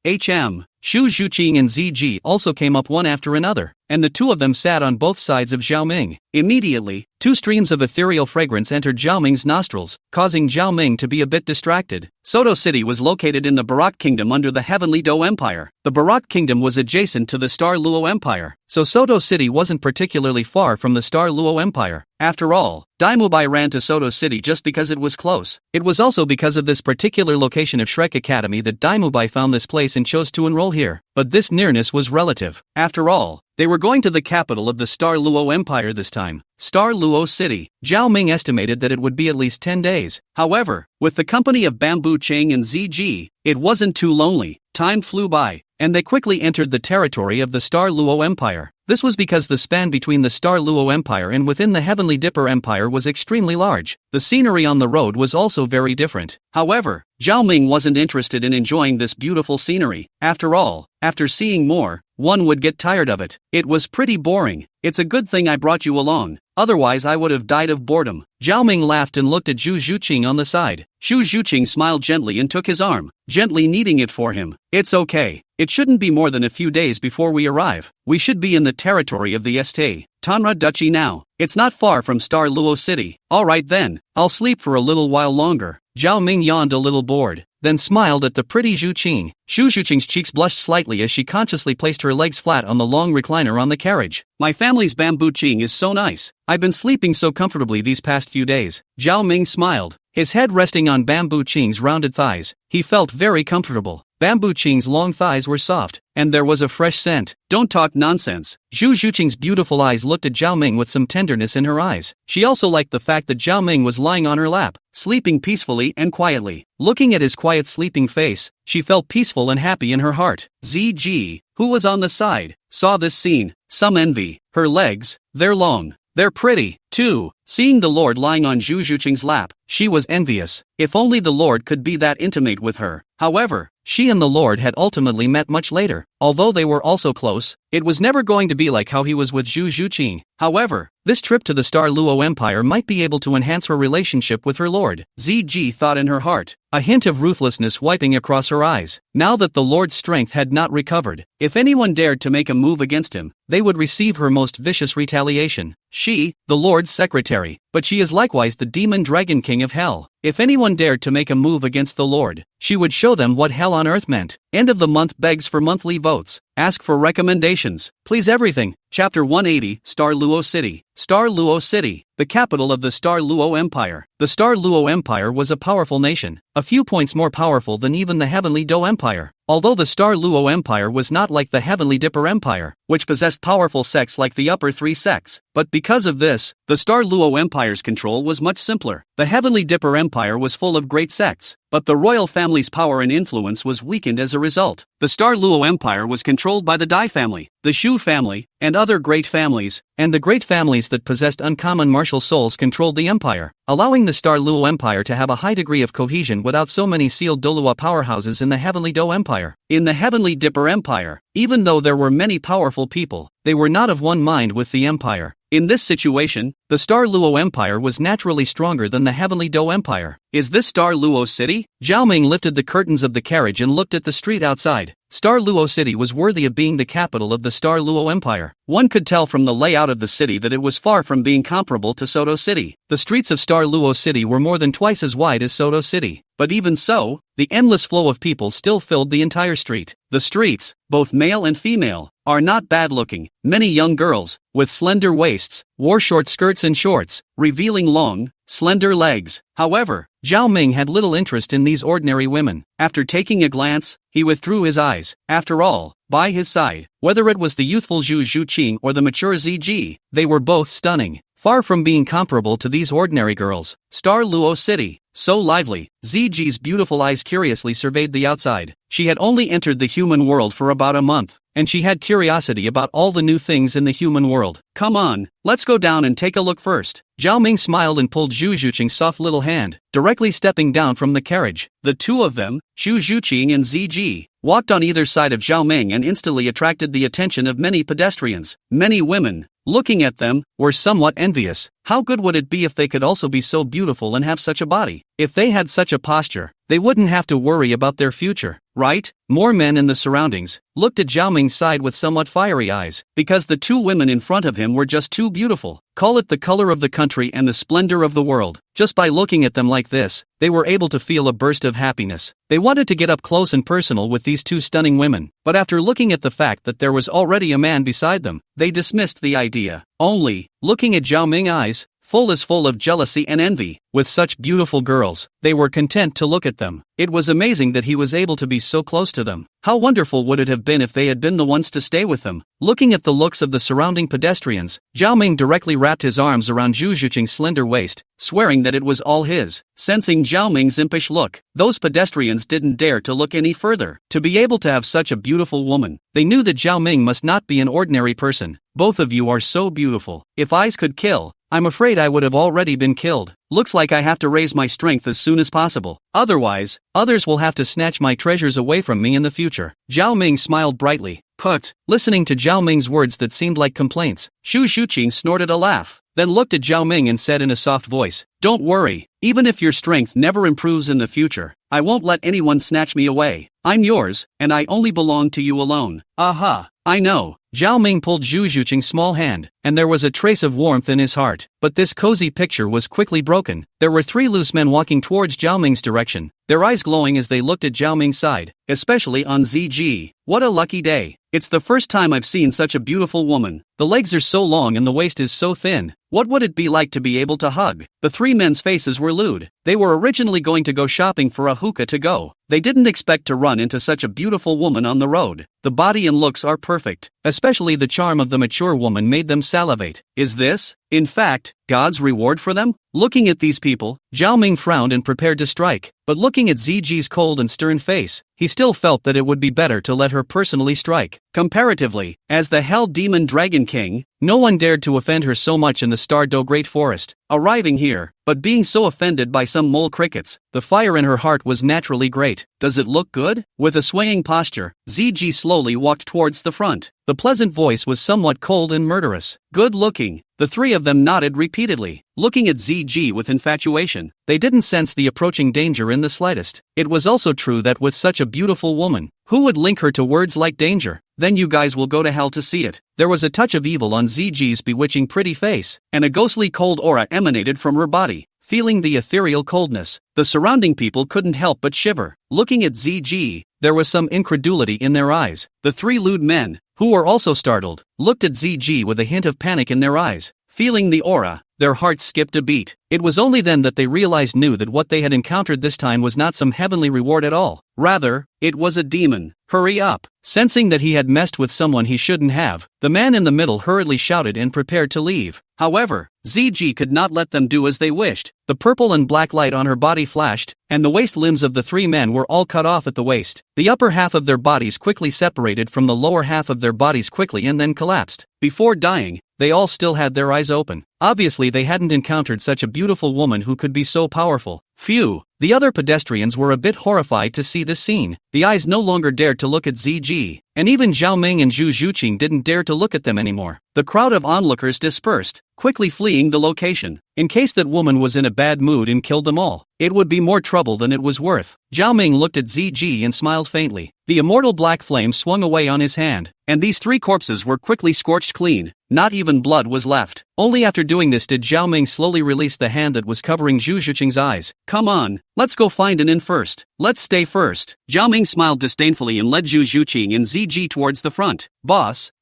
[SPEAKER 1] Zhu Zhuqing and ZG also came up one after another, and the two of them sat on both sides of Zhao Ming. Immediately, two streams of ethereal fragrance entered Zhao Ming's nostrils, causing Zhao Ming to be a bit distracted. Soto City was located in the Barak Kingdom under the Heavenly Do Empire. The Barak Kingdom was adjacent to the Star Luo Empire, so Soto City wasn't particularly far from the Star Luo Empire. After all, Daimubai ran to Soto City just because it was close. It was also because of this particular location of Shrek Academy that Daimubai found this place and chose to enroll here. But this nearness was relative. After all, they were going to the capital of the Star Luo Empire this time, Star Luo City. Zhao Ming estimated that it would be at least 10 days. However, with the company of Bamboo Ching and ZG, it wasn't too lonely. Time flew by, and they quickly entered the territory of the Star Luo Empire. This was because the span between the Star Luo Empire and within the Heavenly Dipper Empire was extremely large. The scenery on the road was also very different. However, Zhao Ming wasn't interested in enjoying this beautiful scenery. After all, after seeing more, one would get tired of it. It was pretty boring. It's a good thing I brought you along, otherwise I would have died of boredom. Zhao Ming laughed and looked at Zhu Zhuqing on the side. Zhu Zhuqing smiled gently and took his arm, gently kneading it for him. It's okay. It shouldn't be more than a few days before we arrive. We should be in the territory of the Este Tanra Duchy now. It's not far from Star Luo City. Alright then, I'll sleep for a little while longer. Zhao Ming yawned a little bored, then smiled at the pretty Zhu Qing. Zhu Zhuqing's cheeks blushed slightly as she consciously placed her legs flat on the long recliner on the carriage. My family's Bamboo Qing is so nice. I've been sleeping so comfortably these past few days. Zhao Ming smiled, his head resting on Bamboo Qing's rounded thighs. He felt very comfortable. Bamboo Qing's long thighs were soft, and there was a fresh scent. Don't talk nonsense. Zhu Zhuqing's beautiful eyes looked at Zhao Ming with some tenderness in her eyes. She also liked the fact that Zhao Ming was lying on her lap, sleeping peacefully and quietly. Looking at his quiet sleeping face, she felt peaceful and happy in her heart. ZG, who was on the side, saw this scene. Some envy. Her legs, they're long. They're pretty, too. Seeing the Lord lying on Zhu Zhuqing's lap, she was envious. If only the Lord could be that intimate with her. However, she and the Lord had ultimately met much later. Although they were also close, it was never going to be like how he was with Zhu Zhuqing. However, this trip to the Star Luo Empire might be able to enhance her relationship with her Lord. ZG thought in her heart, a hint of ruthlessness wiping across her eyes. Now that the Lord's strength had not recovered, if anyone dared to make a move against him, they would receive her most vicious retaliation. She, the Lord's secretary, but she is likewise the demon dragon king of hell. If anyone dared to make a move against the Lord, she would show them what hell on earth meant. End of the month begs for monthly votes. Ask for recommendations. Please everything. Chapter 180, Star Luo City. Star Luo City, the capital of the Star Luo Empire. The Star Luo Empire was a powerful nation, a few points more powerful than even the Heavenly Do Empire. Although the Star Luo Empire was not like the Heavenly Dipper Empire, which possessed powerful sects like the upper three sects, but because of this, the Star Luo Empire's control was much simpler. The Heavenly Dipper Empire was full of great sects, but the royal family's power and influence was weakened as a result. The Star Luo Empire was controlled by the Dai family, the Shu family, and other great families, and the great families that possessed uncommon martial souls controlled the empire, allowing the Star Luo Empire to have a high degree of cohesion without so many sealed Douluo powerhouses in the Heavenly Do Empire. In the Heavenly Dipper Empire, even though there were many powerful people, they were not of one mind with the empire. In this situation, the Star Luo Empire was naturally stronger than the Heavenly Do Empire. Is this Star Luo City? Zhao Ming lifted the curtains of the carriage and looked at the street outside. Star Luo City was worthy of being the capital of the Star Luo Empire. One could tell from the layout of the city that it was far from being comparable to Soto City. The streets of Star Luo City were more than twice as wide as Soto City. But even so, the endless flow of people still filled the entire street. The streets, both male and female, are not bad looking. Many young girls, with slender waists, wore short skirts and shorts, revealing long, slender legs. However, Zhao Ming had little interest in these ordinary women. After taking a glance, he withdrew his eyes. After all, by his side, whether it was the youthful Zhu Zhuqing or the mature ZG, they were both stunning. Far from being comparable to these ordinary girls, Star Luo City, so lively. ZG's beautiful eyes curiously surveyed the outside. She had only entered the human world for about a month, and she had curiosity about all the new things in the human world. Come on, let's go down and take a look first. Zhao Ming smiled and pulled Zhu Zhuqing's soft little hand, directly stepping down from the carriage. The two of them, Zhu Zhuqing and ZG, walked on either side of Zhao Ming and instantly attracted the attention of many pedestrians. Many women, looking at them, were somewhat envious. How good would it be if they could also be so beautiful and have such a body? If they had such a posture, they wouldn't have to worry about their future, right? More men in the surroundings looked at Zhao Ming's side with somewhat fiery eyes, because the two women in front of him were just too beautiful. Call it the color of the country and the splendor of the world. Just by looking at them like this, they were able to feel a burst of happiness. They wanted to get up close and personal with these two stunning women, but after looking at the fact that there was already a man beside them, they dismissed the idea. Only, looking at Zhao Ming's eyes, full of jealousy and envy. With such beautiful girls, they were content to look at them. It was amazing that he was able to be so close to them. How wonderful would it have been if they had been the ones to stay with them? Looking at the looks of the surrounding pedestrians, Zhao Ming directly wrapped his arms around Zhu Zhuqing's slender waist, swearing that it was all his. Sensing Zhao Ming's impish look, those pedestrians didn't dare to look any further. To be able to have such a beautiful woman, they knew that Zhao Ming must not be an ordinary person. Both of you are so beautiful. If eyes could kill, I'm afraid I would have already been killed. Looks like I have to raise my strength as soon as possible. Otherwise, others will have to snatch my treasures away from me in the future. Zhao Ming smiled brightly. Put. Listening to Zhao Ming's words that seemed like complaints, Zhu Zhuqing snorted a laugh, then looked at Zhao Ming and said in a soft voice, "Don't worry, even if your strength never improves in the future, I won't let anyone snatch me away. I'm yours, and I only belong to you alone." Aha, I know. Zhao Ming pulled Zhu Zhuqing's small hand, and there was a trace of warmth in his heart. But this cozy picture was quickly broken. There were three loose men walking towards Zhao Ming's direction, their eyes glowing as they looked at Zhao Ming's side, especially on ZG. What a lucky day. It's the first time I've seen such a beautiful woman. The legs are so long and the waist is so thin. What would it be like to be able to hug? The three men's faces were lewd. They were originally going to go shopping for a hookah to go. They didn't expect to run into such a beautiful woman on the road. The body and looks are perfect. Especially the charm of the mature woman made them salivate. Is this, in fact, God's reward for them? Looking at these people, Zhao Ming frowned and prepared to strike. But looking at ZG's cold and stern face, he still felt that it would be better to let her personally strike. Comparatively, as the Hell Demon Dragon King, no one dared to offend her so much in the Star-Do Great Forest. Arriving here, but being so offended by some mole crickets, the fire in her heart was naturally great. Does it look good? With a swaying posture, ZG slowly walked towards the front. The pleasant voice was somewhat cold and murderous. Good looking. The three of them nodded repeatedly, looking at ZG with infatuation. They didn't sense the approaching danger in the slightest. It was also true that with such a beautiful woman, who would link her to words like danger? Then you guys will go to hell to see it. There was a touch of evil on ZG's bewitching pretty face, and a ghostly cold aura emanated from her body. Feeling the ethereal coldness, the surrounding people couldn't help but shiver. Looking at ZG, there was some incredulity in their eyes. The three lewd men, who were also startled, looked at ZG with a hint of panic in their eyes. Feeling the aura, their hearts skipped a beat. It was only then that they knew that what they had encountered this time was not some heavenly reward at all. Rather, it was a demon. Hurry up. Sensing that he had messed with someone he shouldn't have, the man in the middle hurriedly shouted and prepared to leave. However, ZG could not let them do as they wished. The purple and black light on her body flashed, and the waist limbs of the three men were all cut off at the waist. The upper half of their bodies quickly separated from the lower half of their bodies quickly and then collapsed. Before dying, they all still had their eyes open. Obviously they hadn't encountered such a beautiful woman who could be so powerful. Phew! The other pedestrians were a bit horrified to see this scene. The eyes no longer dared to look at ZG, and even Zhao Ming and Zhu Zhuqing didn't dare to look at them anymore. The crowd of onlookers dispersed, quickly fleeing the location, in case that woman was in a bad mood and killed them all. It would be more trouble than it was worth. Zhao Ming looked at ZG and smiled faintly. The immortal black flame swung away on his hand, and these three corpses were quickly scorched clean. Not even blood was left. Only after doing this did Zhao Ming slowly release the hand that was covering Zhu Zhuqing's eyes. Come on, let's go find an inn first. Let's stay first. Zhao Ming smiled disdainfully and led Zhu Zhuqing and ZG towards the front. Boss,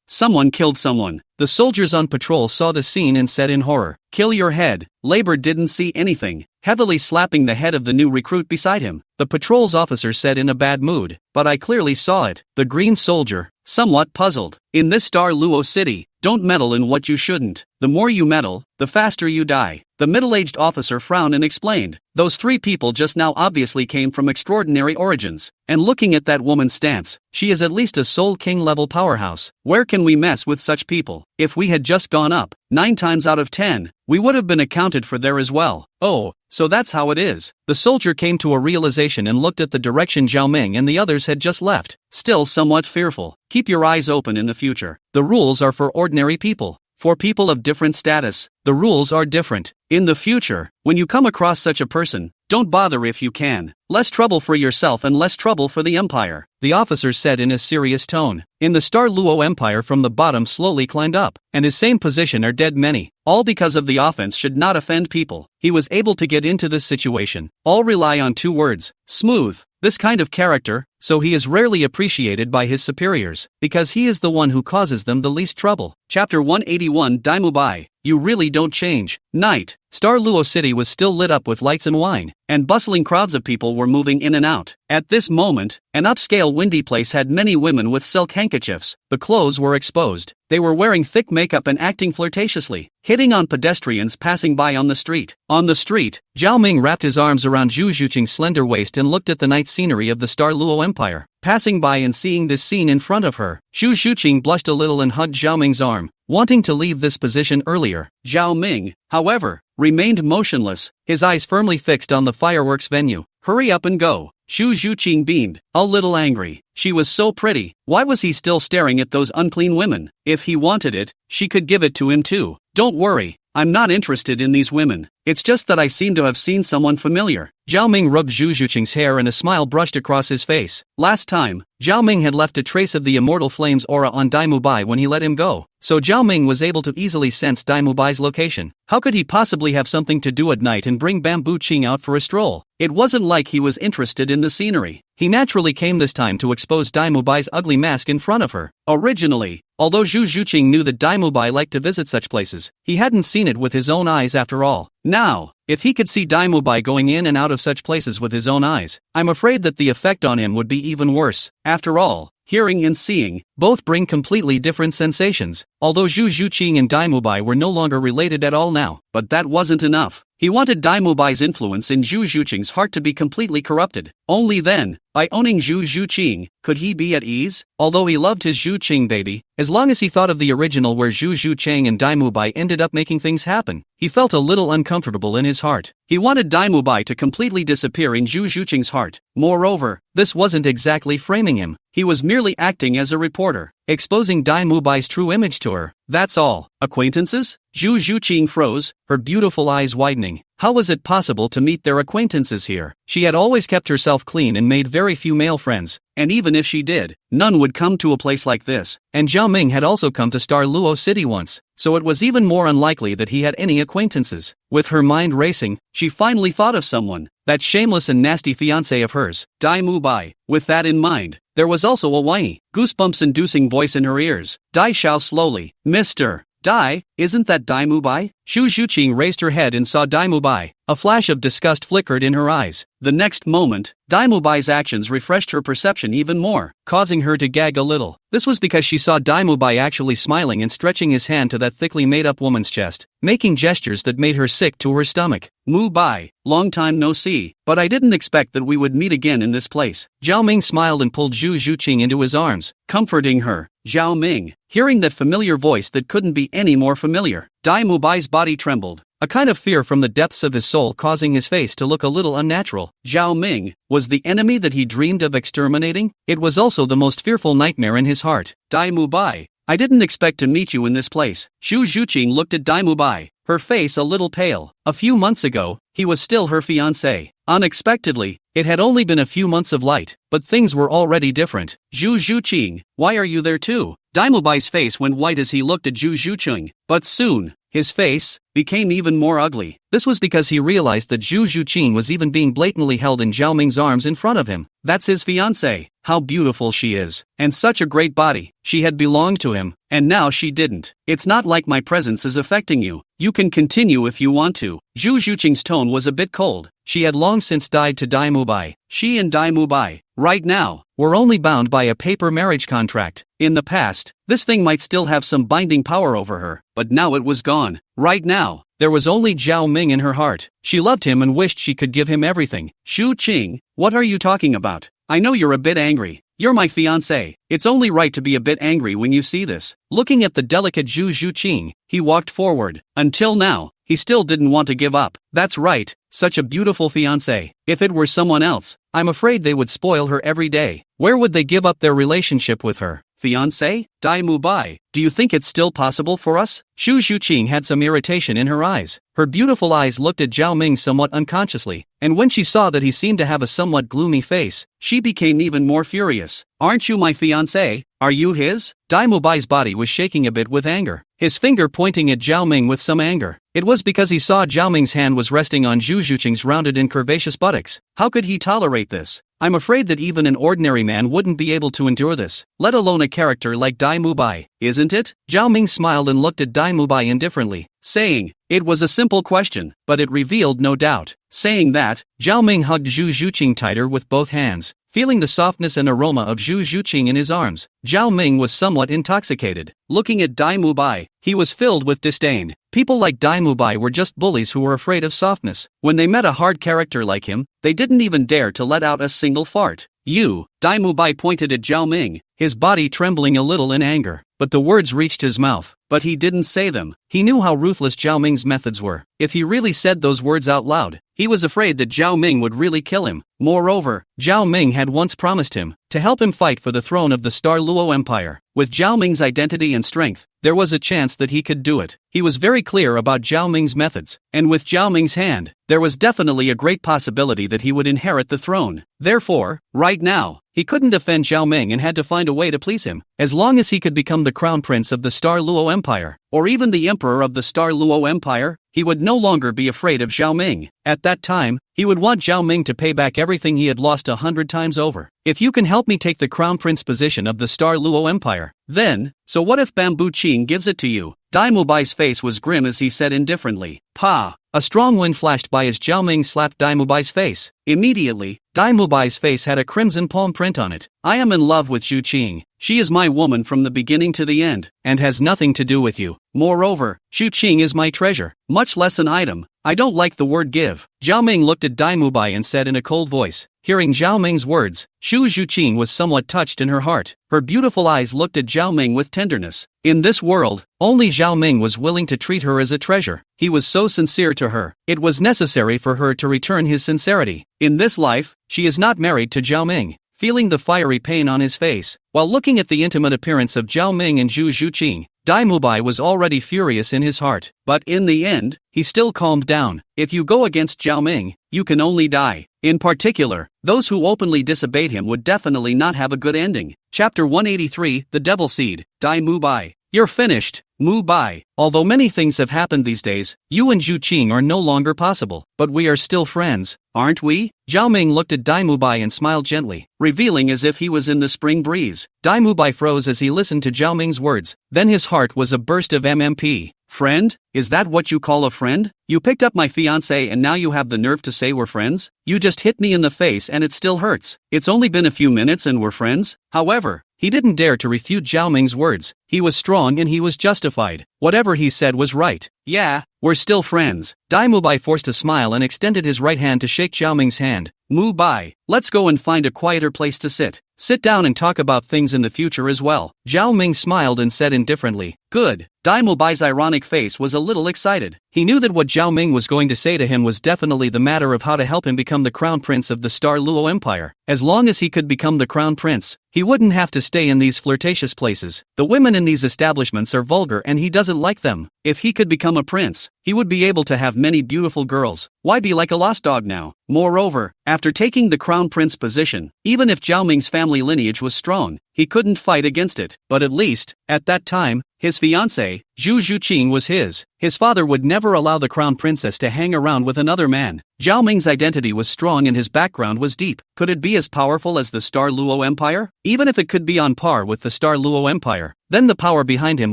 [SPEAKER 1] someone killed someone. The soldiers on patrol saw the scene and said in horror, "Kill your head." Labor didn't see anything, heavily slapping the head of the new recruit beside him. The patrol's officer said in a bad mood, "But I clearly saw it." The green soldier, somewhat puzzled. In this Douluo city, don't meddle in what you shouldn't. The more you meddle, the faster you die. The middle-aged officer frowned and explained, "Those three people just now obviously came from extraordinary origins. And looking at that woman's stance, she is at least a Soul King-level powerhouse. Where can we mess with such people? If we had just gone up, 9 times out of 10, we would have been accounted for there as well." Oh, so that's how it is. The soldier came to a realization and looked at the direction Zhao Ming and the others had just left, still somewhat fearful. Keep your eyes open in the future. The rules are for ordinary people. For people of different status, the rules are different. In the future, when you come across such a person, Don't bother if you can. Less trouble for yourself and less trouble for the empire, the officer said in a serious tone. In the Douluo Empire from the bottom slowly climbed up, and his same position are dead many. All because of the offense should not offend people. He was able to get into this situation. All rely on 2 words, smooth. This kind of character, so he is rarely appreciated by his superiors, because he is the one who causes them the least trouble. Chapter 181 Daimubai. You really don't change. Night. Douluo City was still lit up with lights and wine, and bustling crowds of people were moving in and out. At this moment, an upscale windy place had many women with silk handkerchiefs. The clothes were exposed. They were wearing thick makeup and acting flirtatiously, hitting on pedestrians passing by on the street. On the street, Zhao Ming wrapped his arms around Zhu Zhuqing's slender waist and looked at the night scenery of the Douluo Empire. Passing by and seeing this scene in front of her, Zhu Zhuqing blushed a little and hugged Zhao Ming's arm, wanting to leave this position earlier. Zhao Ming, however, remained motionless, his eyes firmly fixed on the fireworks venue. Hurry up and go. Zhu Zhuqing beamed, a little angry. She was so pretty, why was he still staring at those unclean women? If he wanted it, she could give it to him too. Don't worry, I'm not interested in these women. It's just that I seem to have seen someone familiar. Zhao Ming rubbed Zhu Zhuqing's hair and a smile brushed across his face. Last time, Zhao Ming had left a trace of the immortal flame's aura on Daimubai when he let him go, so Zhao Ming was able to easily sense Daimubai's location. How could he possibly have something to do at night and bring Bamboo Ching out for a stroll? It wasn't like he was interested in the scenery. He naturally came this time to expose Daimubai's ugly mask in front of her. Originally, although Zhu Zhuqing knew that Daimubai liked to visit such places, he hadn't seen it with his own eyes after all. Now, if he could see Daimubai going in and out of such places with his own eyes, I'm afraid that the effect on him would be even worse. After all, hearing and seeing, both bring completely different sensations, although Zhu Zhuqing and Daimubai were no longer related at all now. But that wasn't enough. He wanted Daimubai's influence in Zhu Zhuqing's heart to be completely corrupted. Only then, by owning Zhu Zhuqing, could he be at ease? Although he loved his Zhu Qing baby, as long as he thought of the original where Zhu Zhuqing and Daimubai ended up making things happen, he felt a little uncomfortable in his heart. He wanted Daimubai to completely disappear in Zhu Zhuqing's heart. Moreover, this wasn't exactly framing him. He was merely acting as a reporter, exposing Daimubai's true image to her. That's all. Acquaintances? Zhu Zhuqing froze, her beautiful eyes widening. How was it possible to meet their acquaintances here? She had always kept herself clean and made very few male friends, and even if she did, none would come to a place like this. And Zhao Ming had also come to Douluo City once, so it was even more unlikely that he had any acquaintances. With her mind racing, she finally thought of someone, that shameless and nasty fiancé of hers, Daimubai. With that in mind, there was also a whiny, goosebumps-inducing voice in her ears. Dai Xiao slowly, Mr. Dai, isn't that Daimubai? Zhu Zhuqing raised her head and saw Daimubai. A flash of disgust flickered in her eyes. The next moment, Daimubai's actions refreshed her perception even more, causing her to gag a little. This was because she saw Daimubai actually smiling and stretching his hand to that thickly made-up woman's chest, making gestures that made her sick to her stomach. Mu-bai, long time no see, but I didn't expect that we would meet again in this place. Zhao Ming smiled and pulled Zhu Zhuqing into his arms, comforting her. Zhao Ming, hearing that familiar voice that couldn't be any more familiar, Daimubai's body trembled, a kind of fear from the depths of his soul causing his face to look a little unnatural. Zhao Ming was the enemy that he dreamed of exterminating. It was also the most fearful nightmare in his heart. Daimubai, I didn't expect to meet you in this place. Zhu Zhuqing looked at Daimubai, her face a little pale. A few months ago, he was still her fiancé. Unexpectedly, it had only been a few months of light, but things were already different. Zhu Zhuqing, why are you there too? Daimubai's face went white as he looked at Zhu Zhuqing, but soon, his face became even more ugly. This was because he realized that Zhu Zhuqing was even being blatantly held in Zhao Ming's arms in front of him. That's his fiancée. How beautiful she is. And such a great body. She had belonged to him, and now she didn't. It's not like my presence is affecting you. You can continue if you want to. Zhu Zhuqing's tone was a bit cold. She had long since died to Daimubai. She and Daimubai, right now, were only bound by a paper marriage contract. In the past, this thing might still have some binding power over her, but now it was gone. Right now, there was only Zhao Ming in her heart. She loved him and wished she could give him everything. Zhu Qing, what are you talking about? I know you're a bit angry. You're my fiancé. It's only right to be a bit angry when you see this. Looking at the delicate Zhu Zhuqing, he walked forward. Until now, he still didn't want to give up. That's right, such a beautiful fiancé. If it were someone else, I'm afraid they would spoil her every day. Where would they give up their relationship with her? fiancé? Dai Mubai, do you think it's still possible for us? Xu Zhuqing had some irritation in her eyes. Her beautiful eyes looked at Zhao Ming somewhat unconsciously, and when she saw that he seemed to have a somewhat gloomy face, she became even more furious. Aren't you my fiancé? Are you his? Dai Mubai's body was shaking a bit with anger, his finger pointing at Zhao Ming with some anger. It was because he saw Zhao Ming's hand was resting on Xu Zhuqing's rounded and curvaceous buttocks. How could he tolerate this? I'm afraid that even an ordinary man wouldn't be able to endure this, let alone a character like Dai Mubai, isn't it? Zhao Ming smiled and looked at Dai Mubai indifferently, saying, it was a simple question, but it revealed no doubt. Saying that, Zhao Ming hugged Xu Zhuqing tighter with both hands. Feeling the softness and aroma of Xu Zhuqing in his arms, Zhao Ming was somewhat intoxicated. Looking at Dai Mubai, he was filled with disdain. People like Dai Mubai were just bullies who were afraid of softness. When they met a hard character like him, they didn't even dare to let out a single fart. You, Dai Mubai pointed at Zhao Ming, his body trembling a little in anger. But the words reached his mouth, but he didn't say them. He knew how ruthless Zhao Ming's methods were. If he really said those words out loud, he was afraid that Zhao Ming would really kill him. Moreover, Zhao Ming had once promised him to help him fight for the throne of the Star Luo Empire. With Zhao Ming's identity and strength, there was a chance that he could do it. He was very clear about Zhao Ming's methods, and with Zhao Ming's hand, there was definitely a great possibility that he would inherit the throne. Therefore, right now, he couldn't defend Zhao Ming and had to find a way to please him. As long as he could become the crown prince of the Star Luo Empire, or even the emperor of the Star Luo Empire, he would no longer be afraid of Zhao Ming. At that time, he would want Zhao Ming to pay back everything he had lost 100 times over. If you can help me take the crown prince position of the Star Luo Empire, then, so what if Bamboo Qing gives it to you? Dai Mubai's face was grim as he said indifferently, "Pa." A strong wind flashed by as Zhao Ming slapped Dai Mubai's face. Immediately, Dai Mubai's face had a crimson palm print on it. I am in love with Xu Qing. She is my woman from the beginning to the end, and has nothing to do with you. Moreover, Xu Qing is my treasure, much less an item. I don't like the word give. Zhao Ming looked at Dai Mubai and said in a cold voice. Hearing Zhao Ming's words, Xu Zhuqing was somewhat touched in her heart. Her beautiful eyes looked at Zhao Ming with tenderness. In this world, only Zhao Ming was willing to treat her as a treasure. He was so sincere to her. It was necessary for her to return his sincerity. In this life, she is not married to Zhao Ming. Feeling the fiery pain on his face, while looking at the intimate appearance of Zhao Ming and Xu Zhuqing, Dai Mubai was already furious in his heart. But in the end, he still calmed down. If you go against Zhao Ming, you can only die. In particular, those who openly disobeyed him would definitely not have a good ending. Chapter 183, The Devil Seed, Dai Mubai. You're finished, Mubai. Although many things have happened these days, you and Xu Qing are no longer possible, but we are still friends, aren't we? Zhao Ming looked at Dai Mubai and smiled gently, revealing as if he was in the spring breeze. Dai Mubai froze as he listened to Zhao Ming's words, then his heart was a burst of MMP. Friend? Is that what you call a friend? You picked up my fiancé and now you have the nerve to say we're friends? You just hit me in the face and it still hurts. It's only been a few minutes and we're friends? However, he didn't dare to refute Zhao Ming's words. He was strong and he was justified. Whatever he said was right. Yeah, we're still friends. Dai Mubai forced a smile and extended his right hand to shake Zhao Ming's hand. Mubai, let's go and find a quieter place to sit. Sit down and talk about things in the future as well. Zhao Ming smiled and said indifferently, good. Dai Mubai's ironic face was a little excited. He knew that what Zhao Ming was going to say to him was definitely the matter of how to help him become the crown prince of the Star Luo Empire. As long as he could become the crown prince, he wouldn't have to stay in these flirtatious places. The women in these establishments are vulgar and he doesn't like them. If he could become a prince, he would be able to have many beautiful girls. Why be like a lost dog now? Moreover, after taking the crown prince position, even if Zhao Ming's family lineage was strong, he couldn't fight against it. But at least, at that time, his fiancée, Xu Zhuqing, was his. His father would never allow the crown princess to hang around with another man. Zhao Ming's identity was strong and his background was deep. Could it be as powerful as the Star Luo Empire? Even if it could be on par with the Star Luo Empire, then the power behind him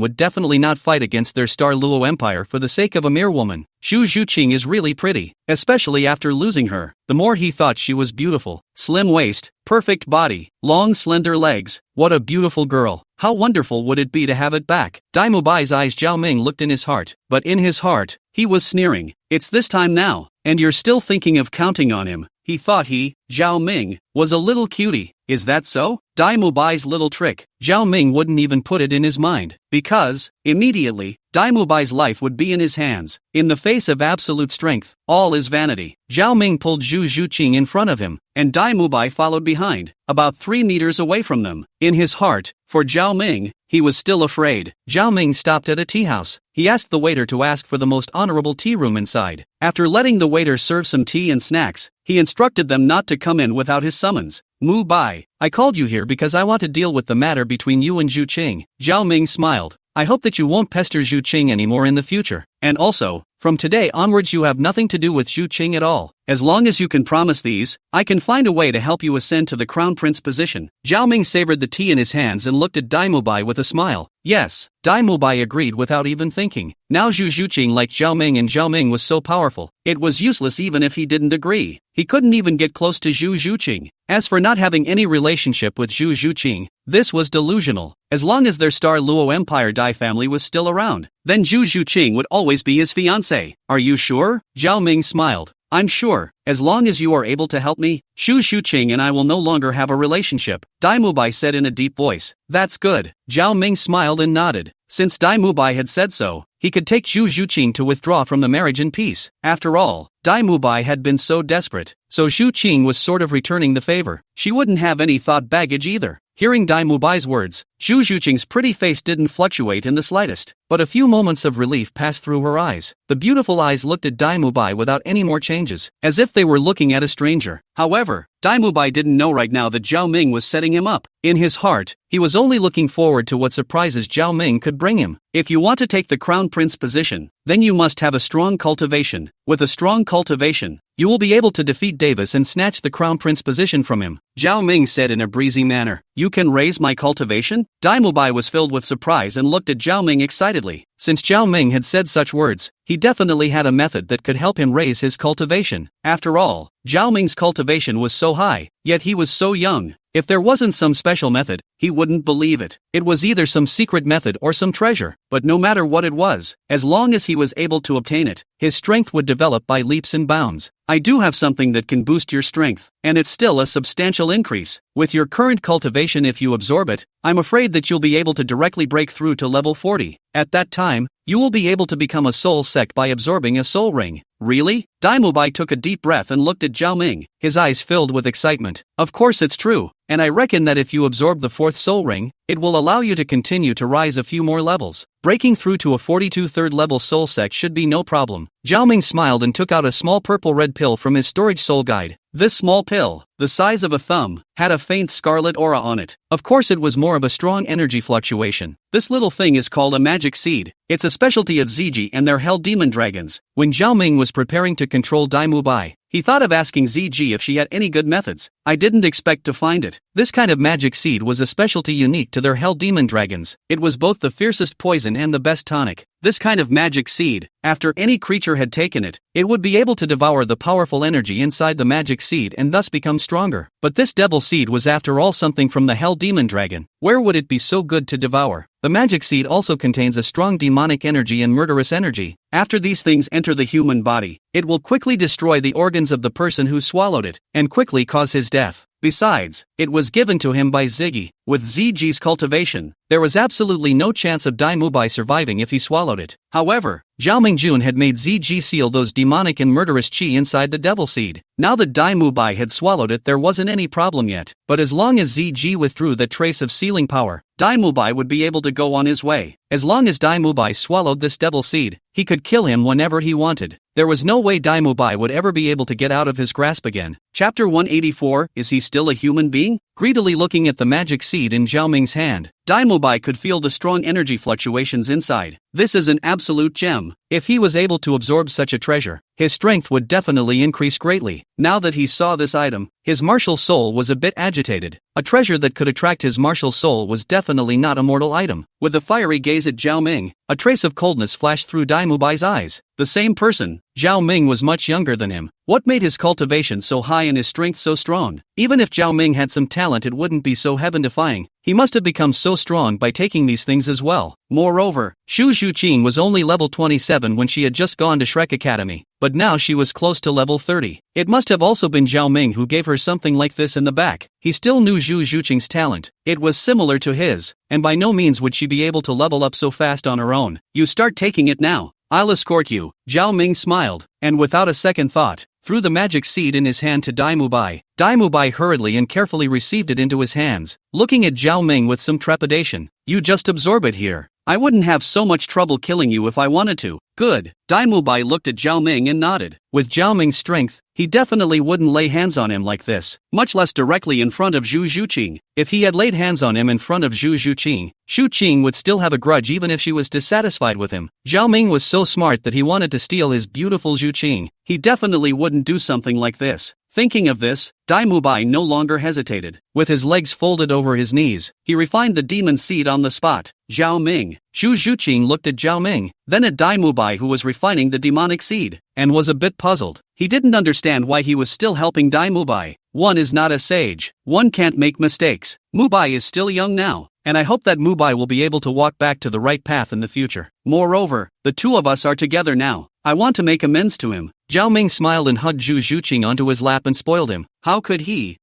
[SPEAKER 1] would definitely not fight against their Star Luo Empire for the sake of a mere woman. Xu Zhuqing is really pretty, especially after losing her. The more he thought she was beautiful. Slim waist, perfect body, long slender legs. What a beautiful girl. How wonderful would it be to have it back? Dai Mubai's eyes. Zhao Ming looked in his heart, but in his heart, he was sneering. It's this time now, and you're still thinking of counting on him. He thought he, Zhao Ming, was a little cutie. Is that so? Dai Mubai's little trick, Zhao Ming wouldn't even put it in his mind, because, immediately, Dai Mubai's life would be in his hands. In the face of absolute strength, all is vanity. Zhao Ming pulled Zhu Zhuqing in front of him, and Dai Mubai followed behind, about 3 meters away from them. In his heart, for Zhao Ming, he was still afraid. Zhao Ming stopped at a tea house. He asked the waiter to ask for the most honorable tea room inside. After letting the waiter serve some tea and snacks, he instructed them not to come in without his summons. Mu Bai, I called you here because I want to deal with the matter between you and Zhu Qing. Zhao Ming smiled. I hope that you won't pester Zhu Qing anymore in the future. And also, from today onwards you have nothing to do with Zhu Qing at all. As long as you can promise these, I can find a way to help you ascend to the crown prince position. Zhao Ming savored the tea in his hands and looked at Dai Mubai with a smile. Yes, Dai Mubai agreed without even thinking. Now Zhu Zhuqing liked Zhao Ming, and Zhao Ming was so powerful, it was useless even if he didn't agree. He couldn't even get close to Zhu Zhuqing. As for not having any relationship with Zhu Zhuqing, this was delusional. As long as their star Luo Empire Dai family was still around, then Zhu Zhuqing would always be his fiancé. Are you sure? Zhao Ming smiled. I'm sure, as long as you are able to help me, Zhu Zhuqing and I will no longer have a relationship, Dai Mubai said in a deep voice. That's good. Zhao Ming smiled and nodded. Since Dai Mubai had said so, he could take Zhu Zhuqing to withdraw from the marriage in peace. After all, Dai Mubai had been so desperate, so Zhu Qing was sort of returning the favor. She wouldn't have any thought baggage either. Hearing Dai Mubai's words, Zhu Zhuqing's pretty face didn't fluctuate in the slightest, but a few moments of relief passed through her eyes. The beautiful eyes looked at Dai Mubai without any more changes, as if they were looking at a stranger. However, Dai Mubai didn't know right now that Zhao Ming was setting him up. In his heart, he was only looking forward to what surprises Zhao Ming could bring him. If you want to take the crown prince position, then you must have a strong cultivation. With a strong cultivation, you will be able to defeat Davis and snatch the crown prince position from him, Zhao Ming said in a breezy manner. You can raise my cultivation? Dai Mubai was filled with surprise and looked at Zhao Ming excitedly. Since Zhao Ming had said such words, he definitely had a method that could help him raise his cultivation. After all, Zhao Ming's cultivation was so high, yet he was so young. If there wasn't some special method, he wouldn't believe it. It was either some secret method or some treasure, but no matter what it was, as long as he was able to obtain it, his strength would develop by leaps and bounds. I do have something that can boost your strength, and it's still a substantial increase. With your current cultivation, if you absorb it, I'm afraid that you'll be able to directly break through to level 40. At that time, you will be able to become a soul sect by absorbing a soul ring. Really? Dai Mubai took a deep breath and looked at Zhao Ming, his eyes filled with excitement. Of course it's true, and I reckon that if you absorb the 4th soul ring, it will allow you to continue to rise a few more levels. Breaking through to a 42 3rd level soul sect should be no problem. Zhao Ming smiled and took out a small purple-red pill from his storage soul guide. This small pill, the size of a thumb, had a faint scarlet aura on it. Of course it was more of a strong energy fluctuation. This little thing is called a magic seed. It's a specialty of Ziji and their hell demon dragons. When Zhao Ming was preparing to control Dai Mubai, he thought of asking Ziji if she had any good methods. I didn't expect to find it. This kind of magic seed was a specialty unique to their hell demon dragons. It was both the fiercest poison and the best tonic. This kind of magic seed, after any creature had taken it, it would be able to devour the powerful energy inside the magic seed and thus become stronger. But this devil seed was after all something from the hell demon dragon. Where would it be so good to devour? The magic seed also contains a strong demonic energy and murderous energy. After these things enter the human body, it will quickly destroy the organs of the person who swallowed it, and quickly cause his death. Besides, it was given to him by Ziggy. With Ziji's cultivation, there was absolutely no chance of Dai Mubai surviving if he swallowed it. However, Zhao Mingjun had made Ziji seal those demonic and murderous qi inside the devil seed. Now that Dai Mubai had swallowed it, there wasn't any problem yet. But as long as Ziji withdrew that trace of sealing power, Dai Mubai would be able to go on his way. As long as Dai Mubai swallowed this devil seed, he could kill him whenever he wanted. There was no way Dai Mubai would ever be able to get out of his grasp again. Chapter 184, Is he still a human being? Greedily looking at the magic seed in Zhao Ming's hand, Dai Mubai could feel the strong energy fluctuations inside. This is an absolute gem. If he was able to absorb such a treasure, his strength would definitely increase greatly. Now that he saw this item, his martial soul was a bit agitated. A treasure that could attract his martial soul was definitely not a mortal item. With a fiery gaze at Zhao Ming, a trace of coldness flashed through Dai Mubai's eyes. The same person, Zhao Ming, was much younger than him. What made his cultivation so high and his strength so strong? Even if Zhao Ming had some talent, it wouldn't be so heaven-defying. he must have become so strong by taking these things as well. Moreover, Shu Zhuqing was only level 27 when she had just gone to Shrek Academy, but now she was close to level 30. It must have also been Zhao Ming who gave her something like this in the back. He still knew Shu Zhuqing's talent. It was similar to his, and by no means would she be able to level up so fast on her own. You start taking it now. I'll escort you. Zhao Ming smiled, and without a second thought, threw the magic seed in his hand to Dai Mubai. Dai Mubai hurriedly and carefully received it into his hands, looking at Zhao Ming with some trepidation. You just absorb it here. I wouldn't have so much trouble killing you if I wanted to. Good. Dai Mubai looked at Zhao Ming and nodded. With Zhao Ming's strength, he definitely wouldn't lay hands on him like this, much less directly in front of Shu Zhuqing. If he had laid hands on him in front of Shu Zhuqing, Shu Qing would still have a grudge even if she was dissatisfied with him. Zhao Ming was so smart that he wanted to steal his beautiful Zhu Qing. He definitely wouldn't do something like this. Thinking of this, Dai Mubai no longer hesitated. With his legs folded over his knees, he refined the demon seed on the spot. Zhao Ming. Shu Zhuqing looked at Zhao Ming, then at Dai Mubai who was refining the demonic seed, and was a bit puzzled. He didn't understand why he was still helping Dai Mubai. One is not a sage. One can't make mistakes. Mubai is still young now, and I hope that Mubai will be able to walk back to the right path in the future. Moreover, the two of us are together now. I want to make amends to him. Zhao Ming smiled and hugged Shu Zhuqing onto his lap and spoiled him. How could he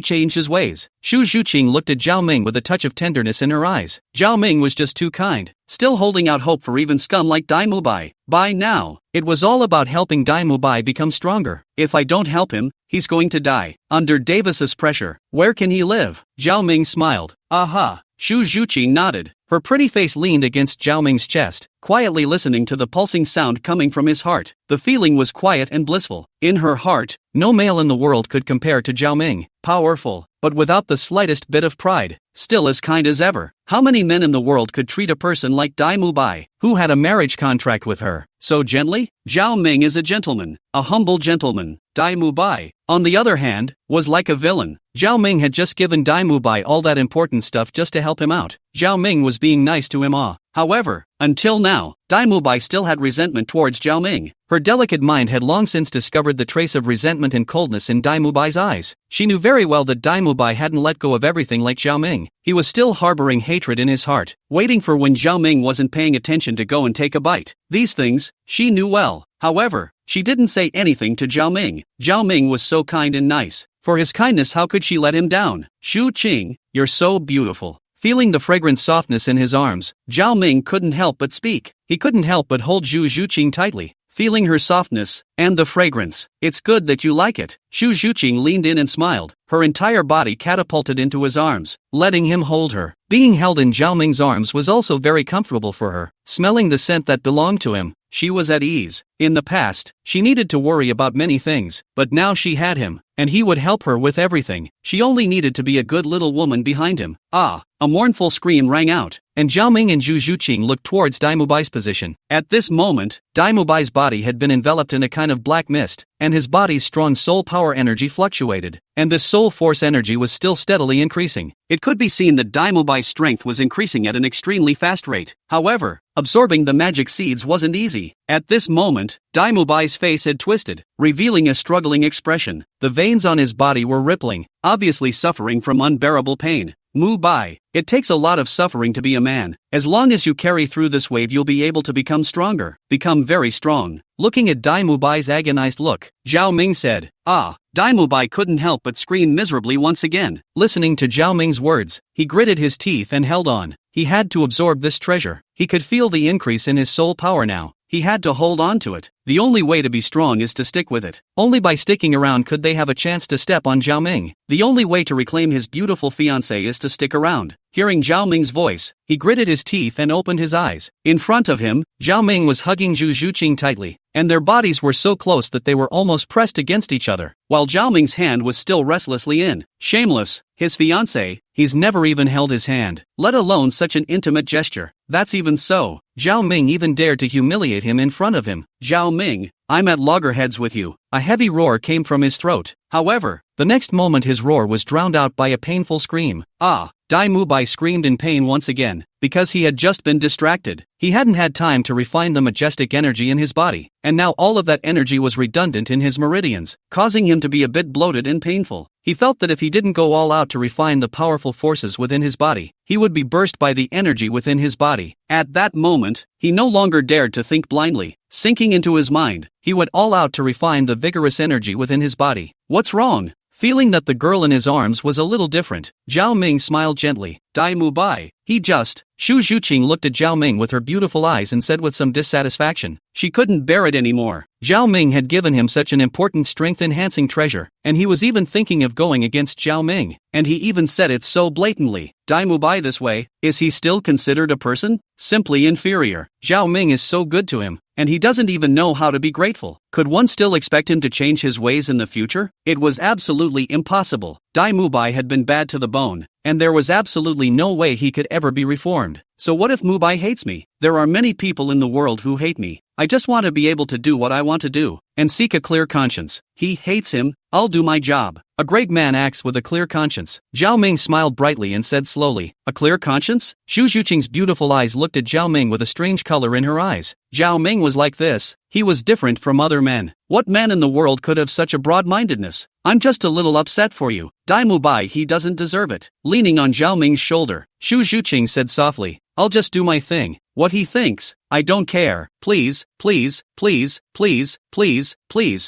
[SPEAKER 1] change his ways? Shu Zhuqing looked at Zhao Ming with a touch of tenderness in her eyes. Zhao Ming was just too kind, still holding out hope for even scum like Dai Mubai. By now, it was all about helping Dai Mubai become stronger. If I don't help him, he's going to die. Under Davis's pressure, where can he live? Zhao Ming smiled. Aha. Shu Zhuqing nodded. Her pretty face leaned against Zhao Ming's chest, quietly listening to the pulsing sound coming from his heart. The feeling was quiet and blissful. In her heart, no male in the world could compare to Zhao Ming. Powerful, but without the slightest bit of pride. Still as kind as ever. How many men in the world could treat a person like Dai Mubai, who had a marriage contract with her, so gently? Zhao Ming is a gentleman, a humble gentleman. Dai Mubai, on the other hand, was like a villain. Zhao Ming had just given Dai Mubai all that important stuff just to help him out. Zhao Ming was being nice to him. However, until now, Dai Mubai still had resentment towards Zhao Ming. Her delicate mind had long since discovered the trace of resentment and coldness in Dai Mubai's eyes. She knew very well that Dai Mubai hadn't let go of everything like Zhao Ming. He was still harboring hatred in his heart, waiting for when Zhao Ming wasn't paying attention to go and take a bite. These things, she knew well. However, she didn't say anything to Zhao Ming. Zhao Ming was so kind and nice. For his kindness, how could she let him down? Shu Qing, you're so beautiful. Feeling the fragrant softness in his arms, Zhao Ming couldn't help but speak. He couldn't help but hold Shu Zhuqing tightly, feeling her softness and the fragrance. It's good that you like it. Shu Zhuqing leaned in and smiled. Her entire body catapulted into his arms, letting him hold her. Being held in Zhao Ming's arms was also very comfortable for her. Smelling the scent that belonged to him, she was at ease. In the past, she needed to worry about many things, but now she had him, and he would help her with everything. She only needed to be a good little woman behind him. Ah! A mournful scream rang out, and Zhao Ming and Shu Zhuqing looked towards Dai Mubai's position. At this moment, Dai Mubai's body had been enveloped in a kind of black mist, and his body's strong soul power energy fluctuated, and this soul force energy was still steadily increasing. It could be seen that Dai Mubai's strength was increasing at an extremely fast rate. However, absorbing the magic seeds wasn't easy. At this moment, Dai Mubai's face had twisted, revealing a struggling expression. The veins on his body were rippling, obviously suffering from unbearable pain. Mubai, it takes a lot of suffering to be a man. As long as you carry through this wave, you'll be able to become stronger, become very strong. Looking at Dai Mubai's agonized look, Zhao Ming said, Ah! Dai Mubai couldn't help but scream miserably once again. Listening to Zhao Ming's words, he gritted his teeth and held on. He had to absorb this treasure. He could feel the increase in his soul power now. He had to hold on to it. The only way to be strong is to stick with it. Only by sticking around could they have a chance to step on Zhao Ming. The only way to reclaim his beautiful fiancée is to stick around. Hearing Zhao Ming's voice, he gritted his teeth and opened his eyes. In front of him, Zhao Ming was hugging Shu Zhuqing tightly, and their bodies were so close that they were almost pressed against each other, while Zhao Ming's hand was still restlessly in. Shameless, his fiancée, he's never even held his hand, let alone such an intimate gesture. That's even so, Zhao Ming even dared to humiliate him in front of him. Zhao Ming, I'm at loggerheads with you. A heavy roar came from his throat. However, the next moment his roar was drowned out by a painful scream. Ah! Dai Mubai screamed in pain once again, because he had just been distracted. He hadn't had time to refine the majestic energy in his body, and now all of that energy was redundant in his meridians, causing him to be a bit bloated and painful. He felt that if he didn't go all out to refine the powerful forces within his body, he would be burst by the energy within his body. At that moment, he no longer dared to think blindly. Sinking into his mind, he went all out to refine the vigorous energy within his body. What's wrong? Feeling that the girl in his arms was a little different, Zhao Ming smiled gently. Dai Mu Bai. Shu Zhuqing looked at Zhao Ming with her beautiful eyes and said with some dissatisfaction. She couldn't bear it anymore. Zhao Ming had given him such an important strength-enhancing treasure, and he was even thinking of going against Zhao Ming, and he even said it so blatantly. Dai Mu Bai this way, is he still considered a person? Simply inferior. Zhao Ming is so good to him, and he doesn't even know how to be grateful. Could one still expect him to change his ways in the future? It was absolutely impossible. Dai Mu Bai had been bad to the bone, and there was absolutely no way he could ever be reformed. So what if Mu Bai hates me? There are many people in the world who hate me. I just want to be able to do what I want to do, and seek a clear conscience. He hates him, I'll do my job. A great man acts with a clear conscience. Zhao Ming smiled brightly and said slowly, a clear conscience? Shu Zhuqing's beautiful eyes looked at Zhao Ming with a strange color in her eyes. Zhao Ming was like this. He was different from other men. What man in the world could have such a broad-mindedness? I'm just a little upset for you. Dai Mu Bai, he doesn't deserve it. Leaning on Zhao Ming's shoulder, Shu Zhuqing said softly, I'll just do my thing. What he thinks, I don't care. Please, please, please, please, please, please,